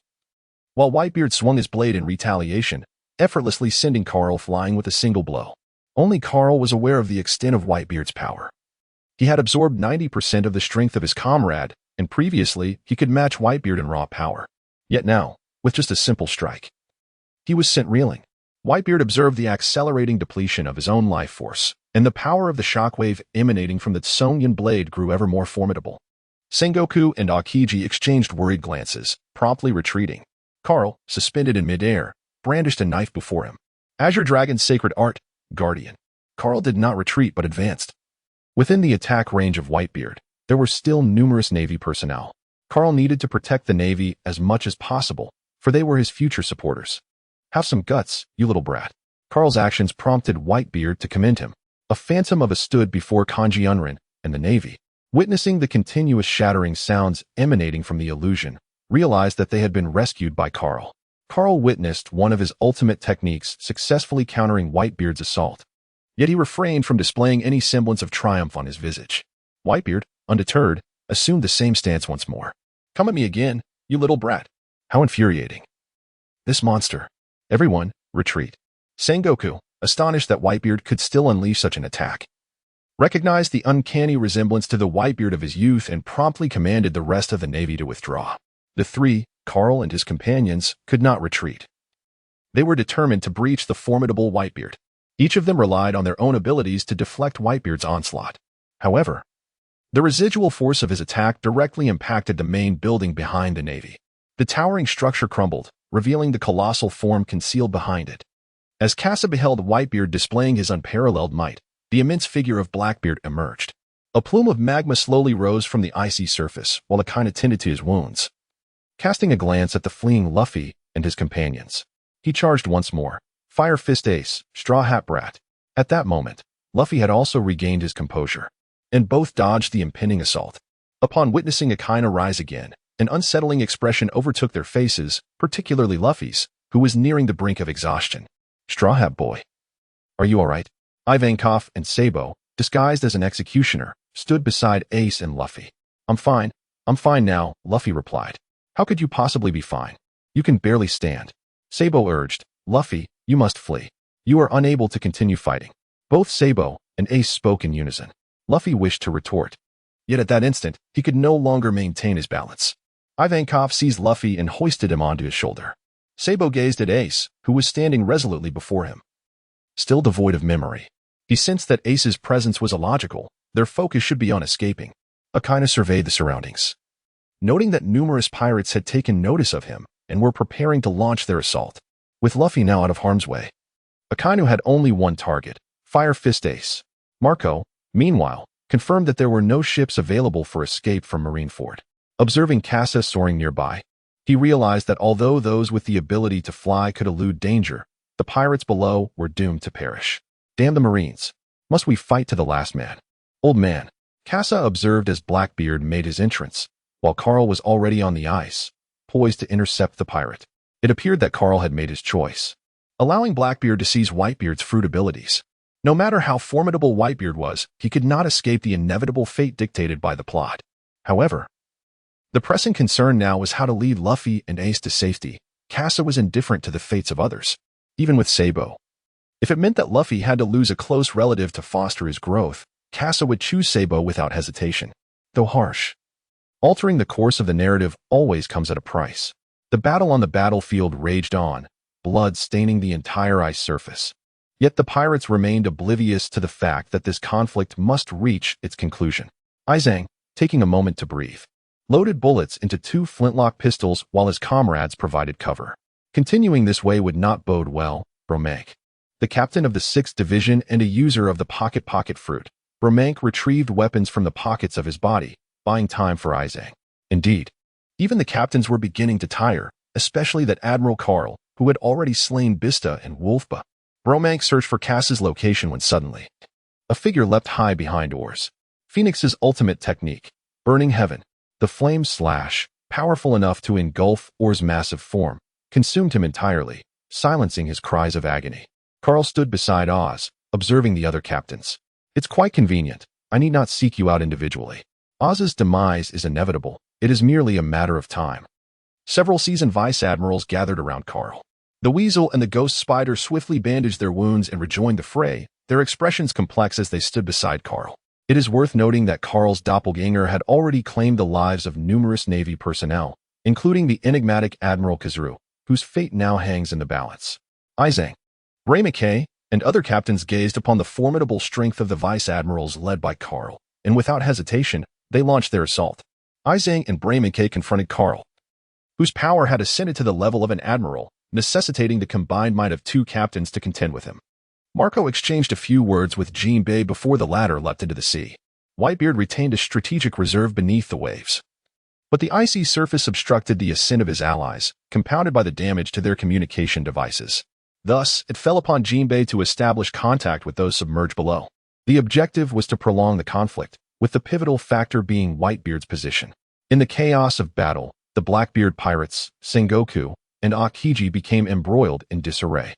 while Whitebeard swung his blade in retaliation, effortlessly sending Carl flying with a single blow. Only Carl was aware of the extent of Whitebeard's power. He had absorbed 90% of the strength of his comrade, and previously he could match Whitebeard in raw power. Yet now, with just a simple strike, he was sent reeling. Whitebeard observed the accelerating depletion of his own life force, and the power of the shockwave emanating from the Tsongyun blade grew ever more formidable. Sengoku and Aokiji exchanged worried glances, promptly retreating. Carl, suspended in midair, brandished a knife before him. Azure Dragon's sacred art, Guardian. Carl did not retreat but advanced. Within the attack range of Whitebeard, there were still numerous Navy personnel. Carl needed to protect the Navy as much as possible, for they were his future supporters. Have some guts, you little brat. Carl's actions prompted Whitebeard to commend him. A phantom of a stood before Kanji Unrin and the Navy, witnessing the continuous shattering sounds emanating from the illusion, realized that they had been rescued by Carl. Carl witnessed one of his ultimate techniques successfully countering Whitebeard's assault. Yet he refrained from displaying any semblance of triumph on his visage. Whitebeard, undeterred, assumed the same stance once more. Come at me again, you little brat. How infuriating. This monster. Everyone, retreat. Sengoku, astonished that Whitebeard could still unleash such an attack, recognized the uncanny resemblance to the Whitebeard of his youth and promptly commanded the rest of the Navy to withdraw. The three, Carl and his companions, could not retreat. They were determined to breach the formidable Whitebeard. Each of them relied on their own abilities to deflect Whitebeard's onslaught. However, the residual force of his attack directly impacted the main building behind the Navy. The towering structure crumbled, revealing the colossal form concealed behind it. As Kasa beheld Whitebeard displaying his unparalleled might, the immense figure of Blackbeard emerged. A plume of magma slowly rose from the icy surface, while Akainu tended to his wounds. Casting a glance at the fleeing Luffy and his companions, he charged once more. Fire Fist Ace, Straw Hat Brat. At that moment, Luffy had also regained his composure, and both dodged the impending assault. Upon witnessing Akainu rise again, an unsettling expression overtook their faces, particularly Luffy's, who was nearing the brink of exhaustion. Straw Hat Boy. Are you alright? Ivankov and Sabo, disguised as an executioner, stood beside Ace and Luffy. I'm fine now, Luffy replied. How could you possibly be fine? You can barely stand. Sabo urged. Luffy, you must flee. You are unable to continue fighting. Both Sabo and Ace spoke in unison. Luffy wished to retort. Yet at that instant, he could no longer maintain his balance. Ivankov seized Luffy and hoisted him onto his shoulder. Sabo gazed at Ace, who was standing resolutely before him. Still devoid of memory, he sensed that Ace's presence was illogical. Their focus should be on escaping. Akainu surveyed the surroundings, noting that numerous pirates had taken notice of him and were preparing to launch their assault. With Luffy now out of harm's way, Akainu had only one target, Fire Fist Ace. Marco, meanwhile, confirmed that there were no ships available for escape from Marineford. Observing Kasa soaring nearby, he realized that although those with the ability to fly could elude danger, the pirates below were doomed to perish. Damn the Marines. Must we fight to the last man? Old man, Kasa observed as Blackbeard made his entrance, while Carl was already on the ice, poised to intercept the pirate. It appeared that Carl had made his choice, allowing Blackbeard to seize Whitebeard's fruit abilities. No matter how formidable Whitebeard was, he could not escape the inevitable fate dictated by the plot. However, the pressing concern now was how to lead Luffy and Ace to safety. Kasa was indifferent to the fates of others, even with Sabo. If it meant that Luffy had to lose a close relative to foster his growth, Kasa would choose Sabo without hesitation. Though harsh, altering the course of the narrative always comes at a price. The battle on the battlefield raged on, blood staining the entire ice surface. Yet the pirates remained oblivious to the fact that this conflict must reach its conclusion. Izang, taking a moment to breathe, loaded bullets into 2 flintlock pistols while his comrades provided cover. Continuing this way would not bode well. Bromank, the captain of the 6th Division and a user of the pocket fruit, Bromank retrieved weapons from the pockets of his body, buying time for Izang. Indeed, Even the captains were beginning to tire, especially that Admiral Carl, who had already slain Bista and Wolfba. Bromank searched for Kasa's location when suddenly a figure leapt high behind oars. Phoenix's ultimate technique, Burning Heaven. The flame slash, powerful enough to engulf Or's massive form, consumed him entirely, silencing his cries of agony. Carl stood beside Oz, observing the other captains. It's quite convenient. I need not seek you out individually. Oz's demise is inevitable. It is merely a matter of time. Several seasoned vice admirals gathered around Carl. The weasel and the ghost spider swiftly bandaged their wounds and rejoined the fray, their expressions complex as they stood beside Carl. It is worth noting that Carl's doppelganger had already claimed the lives of numerous Navy personnel, including the enigmatic Admiral Kazru, whose fate now hangs in the balance. Izang, Ray McKay, and other captains gazed upon the formidable strength of the vice admirals led by Carl, and without hesitation, they launched their assault. Izang and Bray McKay confronted Carl, whose power had ascended to the level of an admiral, necessitating the combined might of two captains to contend with him. Marco exchanged a few words with Jinbei before the latter leapt into the sea. Whitebeard retained a strategic reserve beneath the waves. But the icy surface obstructed the ascent of his allies, compounded by the damage to their communication devices. Thus, it fell upon Jinbei to establish contact with those submerged below. The objective was to prolong the conflict, with the pivotal factor being Whitebeard's position. In the chaos of battle, the Blackbeard pirates, Sengoku, and Akiji became embroiled in disarray.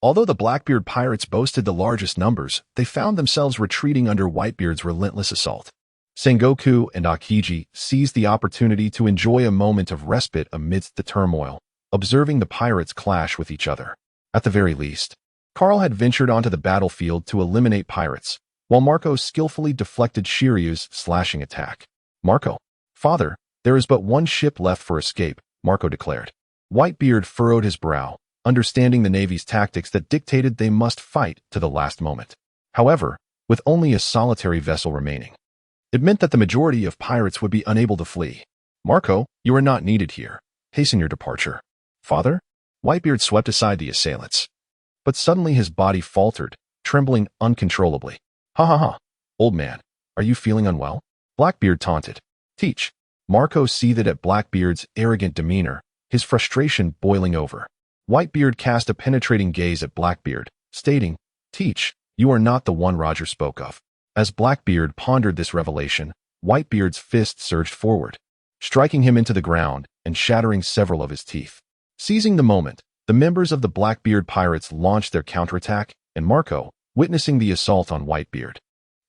Although the Blackbeard pirates boasted the largest numbers, they found themselves retreating under Whitebeard's relentless assault. Sengoku and Akiji seized the opportunity to enjoy a moment of respite amidst the turmoil, observing the pirates clash with each other. At the very least, Carl had ventured onto the battlefield to eliminate pirates, while Marco skillfully deflected Shiryu's slashing attack. Marco, father, there is but one ship left for escape, Marco declared. Whitebeard furrowed his brow, understanding the Navy's tactics that dictated they must fight to the last moment. However, with only a solitary vessel remaining, it meant that the majority of pirates would be unable to flee. Marco, you are not needed here. Hasten your departure. Father? Whitebeard swept aside the assailants. But suddenly his body faltered, trembling uncontrollably. Ha ha ha, old man, are you feeling unwell? Blackbeard taunted. Teach. Marco seethed at Blackbeard's arrogant demeanor, his frustration boiling over. Whitebeard cast a penetrating gaze at Blackbeard, stating, Teach, you are not the one Roger spoke of. As Blackbeard pondered this revelation, Whitebeard's fist surged forward, striking him into the ground and shattering several of his teeth. Seizing the moment, the members of the Blackbeard pirates launched their counterattack, and Marco, witnessing the assault on Whitebeard,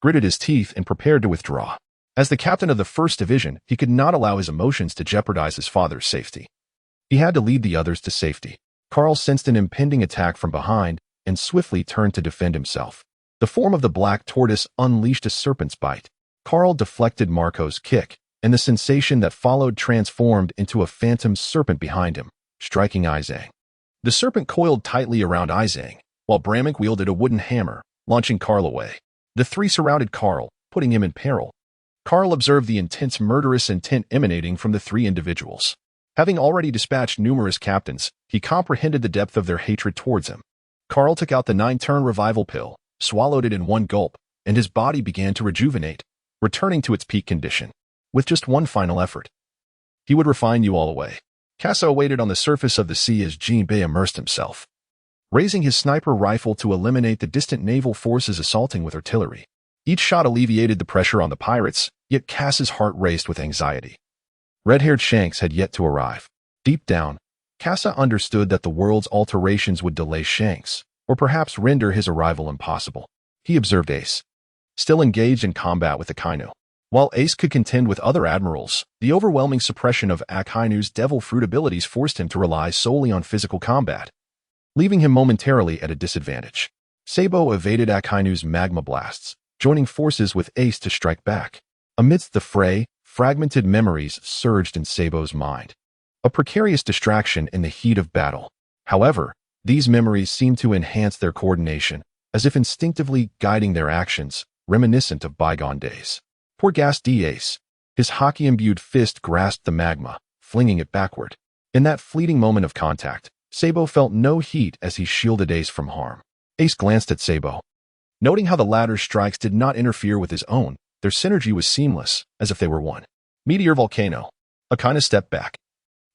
gritted his teeth and prepared to withdraw. As the captain of the 1st Division, he could not allow his emotions to jeopardize his father's safety. He had to lead the others to safety. Carl sensed an impending attack from behind and swiftly turned to defend himself. The form of the black tortoise unleashed a serpent's bite. Carl deflected Marco's kick, and the sensation that followed transformed into a phantom serpent behind him, striking Izang. The serpent coiled tightly around Izang, while Bramek wielded a wooden hammer, launching Carl away. The three surrounded Carl, putting him in peril. Carl observed the intense murderous intent emanating from the three individuals. Having already dispatched numerous captains, he comprehended the depth of their hatred towards him. Carl took out the 9-turn revival pill, swallowed it in one gulp, and his body began to rejuvenate, returning to its peak condition. With just one final effort, he would refine you all away. Kasa waited on the surface of the sea as Jinbei immersed himself, raising his sniper rifle to eliminate the distant naval forces assaulting with artillery. Each shot alleviated the pressure on the pirates, yet Kasa's heart raced with anxiety. Red-haired Shanks had yet to arrive. Deep down, Kasa understood that the world's alterations would delay Shanks, or perhaps render his arrival impossible. He observed Ace, still engaged in combat with Akainu. While Ace could contend with other admirals, the overwhelming suppression of Akainu's devil fruit abilities forced him to rely solely on physical combat, leaving him momentarily at a disadvantage. Sabo evaded Akainu's magma blasts, joining forces with Ace to strike back. Amidst the fray, fragmented memories surged in Sabo's mind, a precarious distraction in the heat of battle. However, these memories seemed to enhance their coordination, as if instinctively guiding their actions, reminiscent of bygone days. Poor Gas-D Ace. His hockey-imbued fist grasped the magma, flinging it backward. In that fleeting moment of contact, Sabo felt no heat as he shielded Ace from harm. Ace glanced at Sabo. Noting how the latter's strikes did not interfere with his own, their synergy was seamless, as if they were one. Meteor Volcano. Akainu stepped back,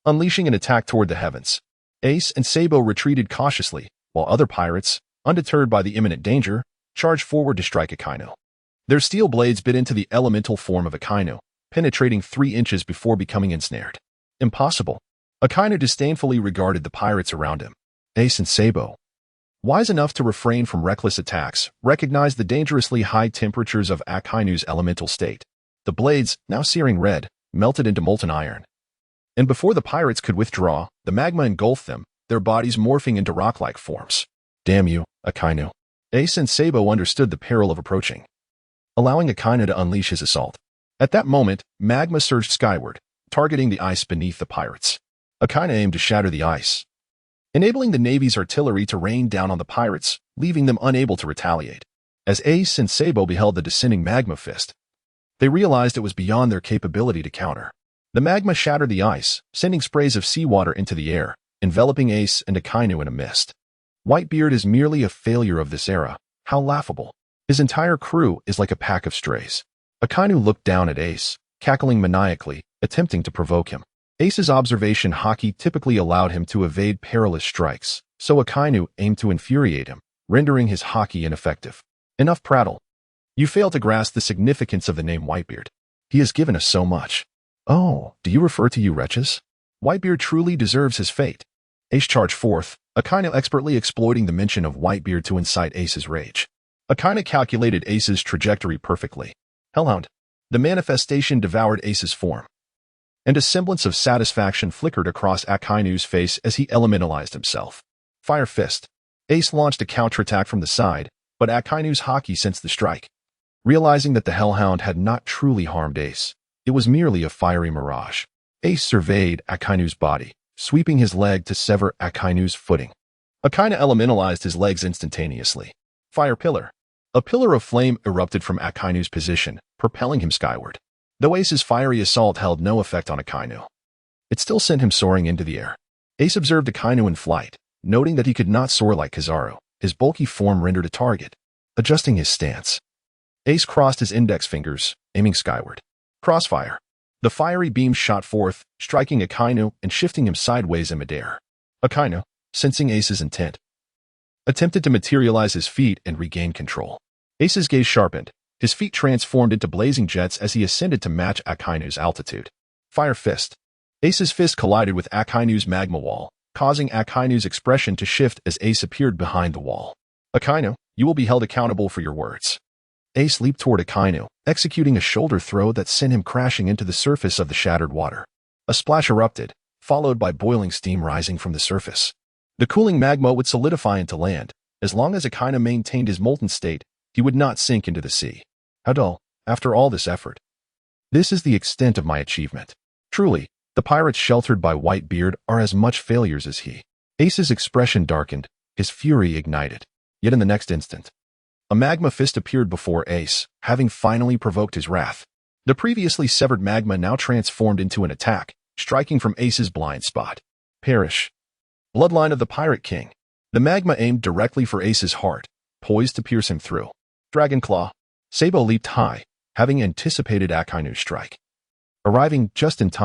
unleashing an attack toward the heavens. Ace and Sabo retreated cautiously, while other pirates, undeterred by the imminent danger, charged forward to strike Akainu. Their steel blades bit into the elemental form of Akainu, penetrating 3 inches before becoming ensnared. Impossible. Akainu disdainfully regarded the pirates around him. Ace and Sabo, wise enough to refrain from reckless attacks, recognized the dangerously high temperatures of Akainu's elemental state. The blades, now searing red, melted into molten iron. And before the pirates could withdraw, the magma engulfed them, their bodies morphing into rock-like forms. Damn you, Akainu. Ace and Sabo understood the peril of approaching, allowing Akainu to unleash his assault. At that moment, magma surged skyward, targeting the ice beneath the pirates. Akainu aimed to shatter the ice, enabling the Navy's artillery to rain down on the pirates, leaving them unable to retaliate. As Ace and Sabo beheld the descending magma fist, they realized it was beyond their capability to counter. The magma shattered the ice, sending sprays of seawater into the air, enveloping Ace and Akainu in a mist. Whitebeard is merely a failure of this era. How laughable. His entire crew is like a pack of strays. Akainu looked down at Ace, cackling maniacally, attempting to provoke him. Ace's observation haki typically allowed him to evade perilous strikes, so Akainu aimed to infuriate him, rendering his haki ineffective. Enough prattle. You fail to grasp the significance of the name Whitebeard. He has given us so much. Oh, do you refer to you wretches? Whitebeard truly deserves his fate. Ace charged forth, Akainu expertly exploiting the mention of Whitebeard to incite Ace's rage. Akainu calculated Ace's trajectory perfectly. Hellhound. The manifestation devoured Ace's form, and a semblance of satisfaction flickered across Akainu's face as he elementalized himself. Fire Fist. Ace launched a counterattack from the side, but Akainu's haki sensed the strike. Realizing that the Hellhound had not truly harmed Ace, it was merely a fiery mirage. Ace surveyed Akainu's body, sweeping his leg to sever Akainu's footing. Akainu elementalized his legs instantaneously. Fire Pillar. A pillar of flame erupted from Akainu's position, propelling him skyward. Though Ace's fiery assault held no effect on Akainu, it still sent him soaring into the air. Ace observed Akainu in flight, noting that he could not soar like Kizaru. His bulky form rendered a target. Adjusting his stance, Ace crossed his index fingers, aiming skyward. Crossfire. The fiery beam shot forth, striking Akainu and shifting him sideways in midair. Akainu, sensing Ace's intent, attempted to materialize his feet and regain control. Ace's gaze sharpened. His feet transformed into blazing jets as he ascended to match Akainu's altitude. Fire Fist. Ace's fist collided with Akainu's magma wall, causing Akainu's expression to shift as Ace appeared behind the wall. Akainu, you will be held accountable for your words. Ace leaped toward Akainu, executing a shoulder throw that sent him crashing into the surface of the shattered water. A splash erupted, followed by boiling steam rising from the surface. The cooling magma would solidify into land. As long as Akainu maintained his molten state, he would not sink into the sea. How dull, after all this effort. This is the extent of my achievement. Truly, the pirates sheltered by Whitebeard are as much failures as he. Ace's expression darkened, his fury ignited. Yet in the next instant, a magma fist appeared before Ace, having finally provoked his wrath. The previously severed magma now transformed into an attack, striking from Ace's blind spot. Perish. Bloodline of the Pirate King. The magma aimed directly for Ace's heart, poised to pierce him through. Dragon Claw. Sabo leaped high, having anticipated Akainu's strike. Arriving just in time,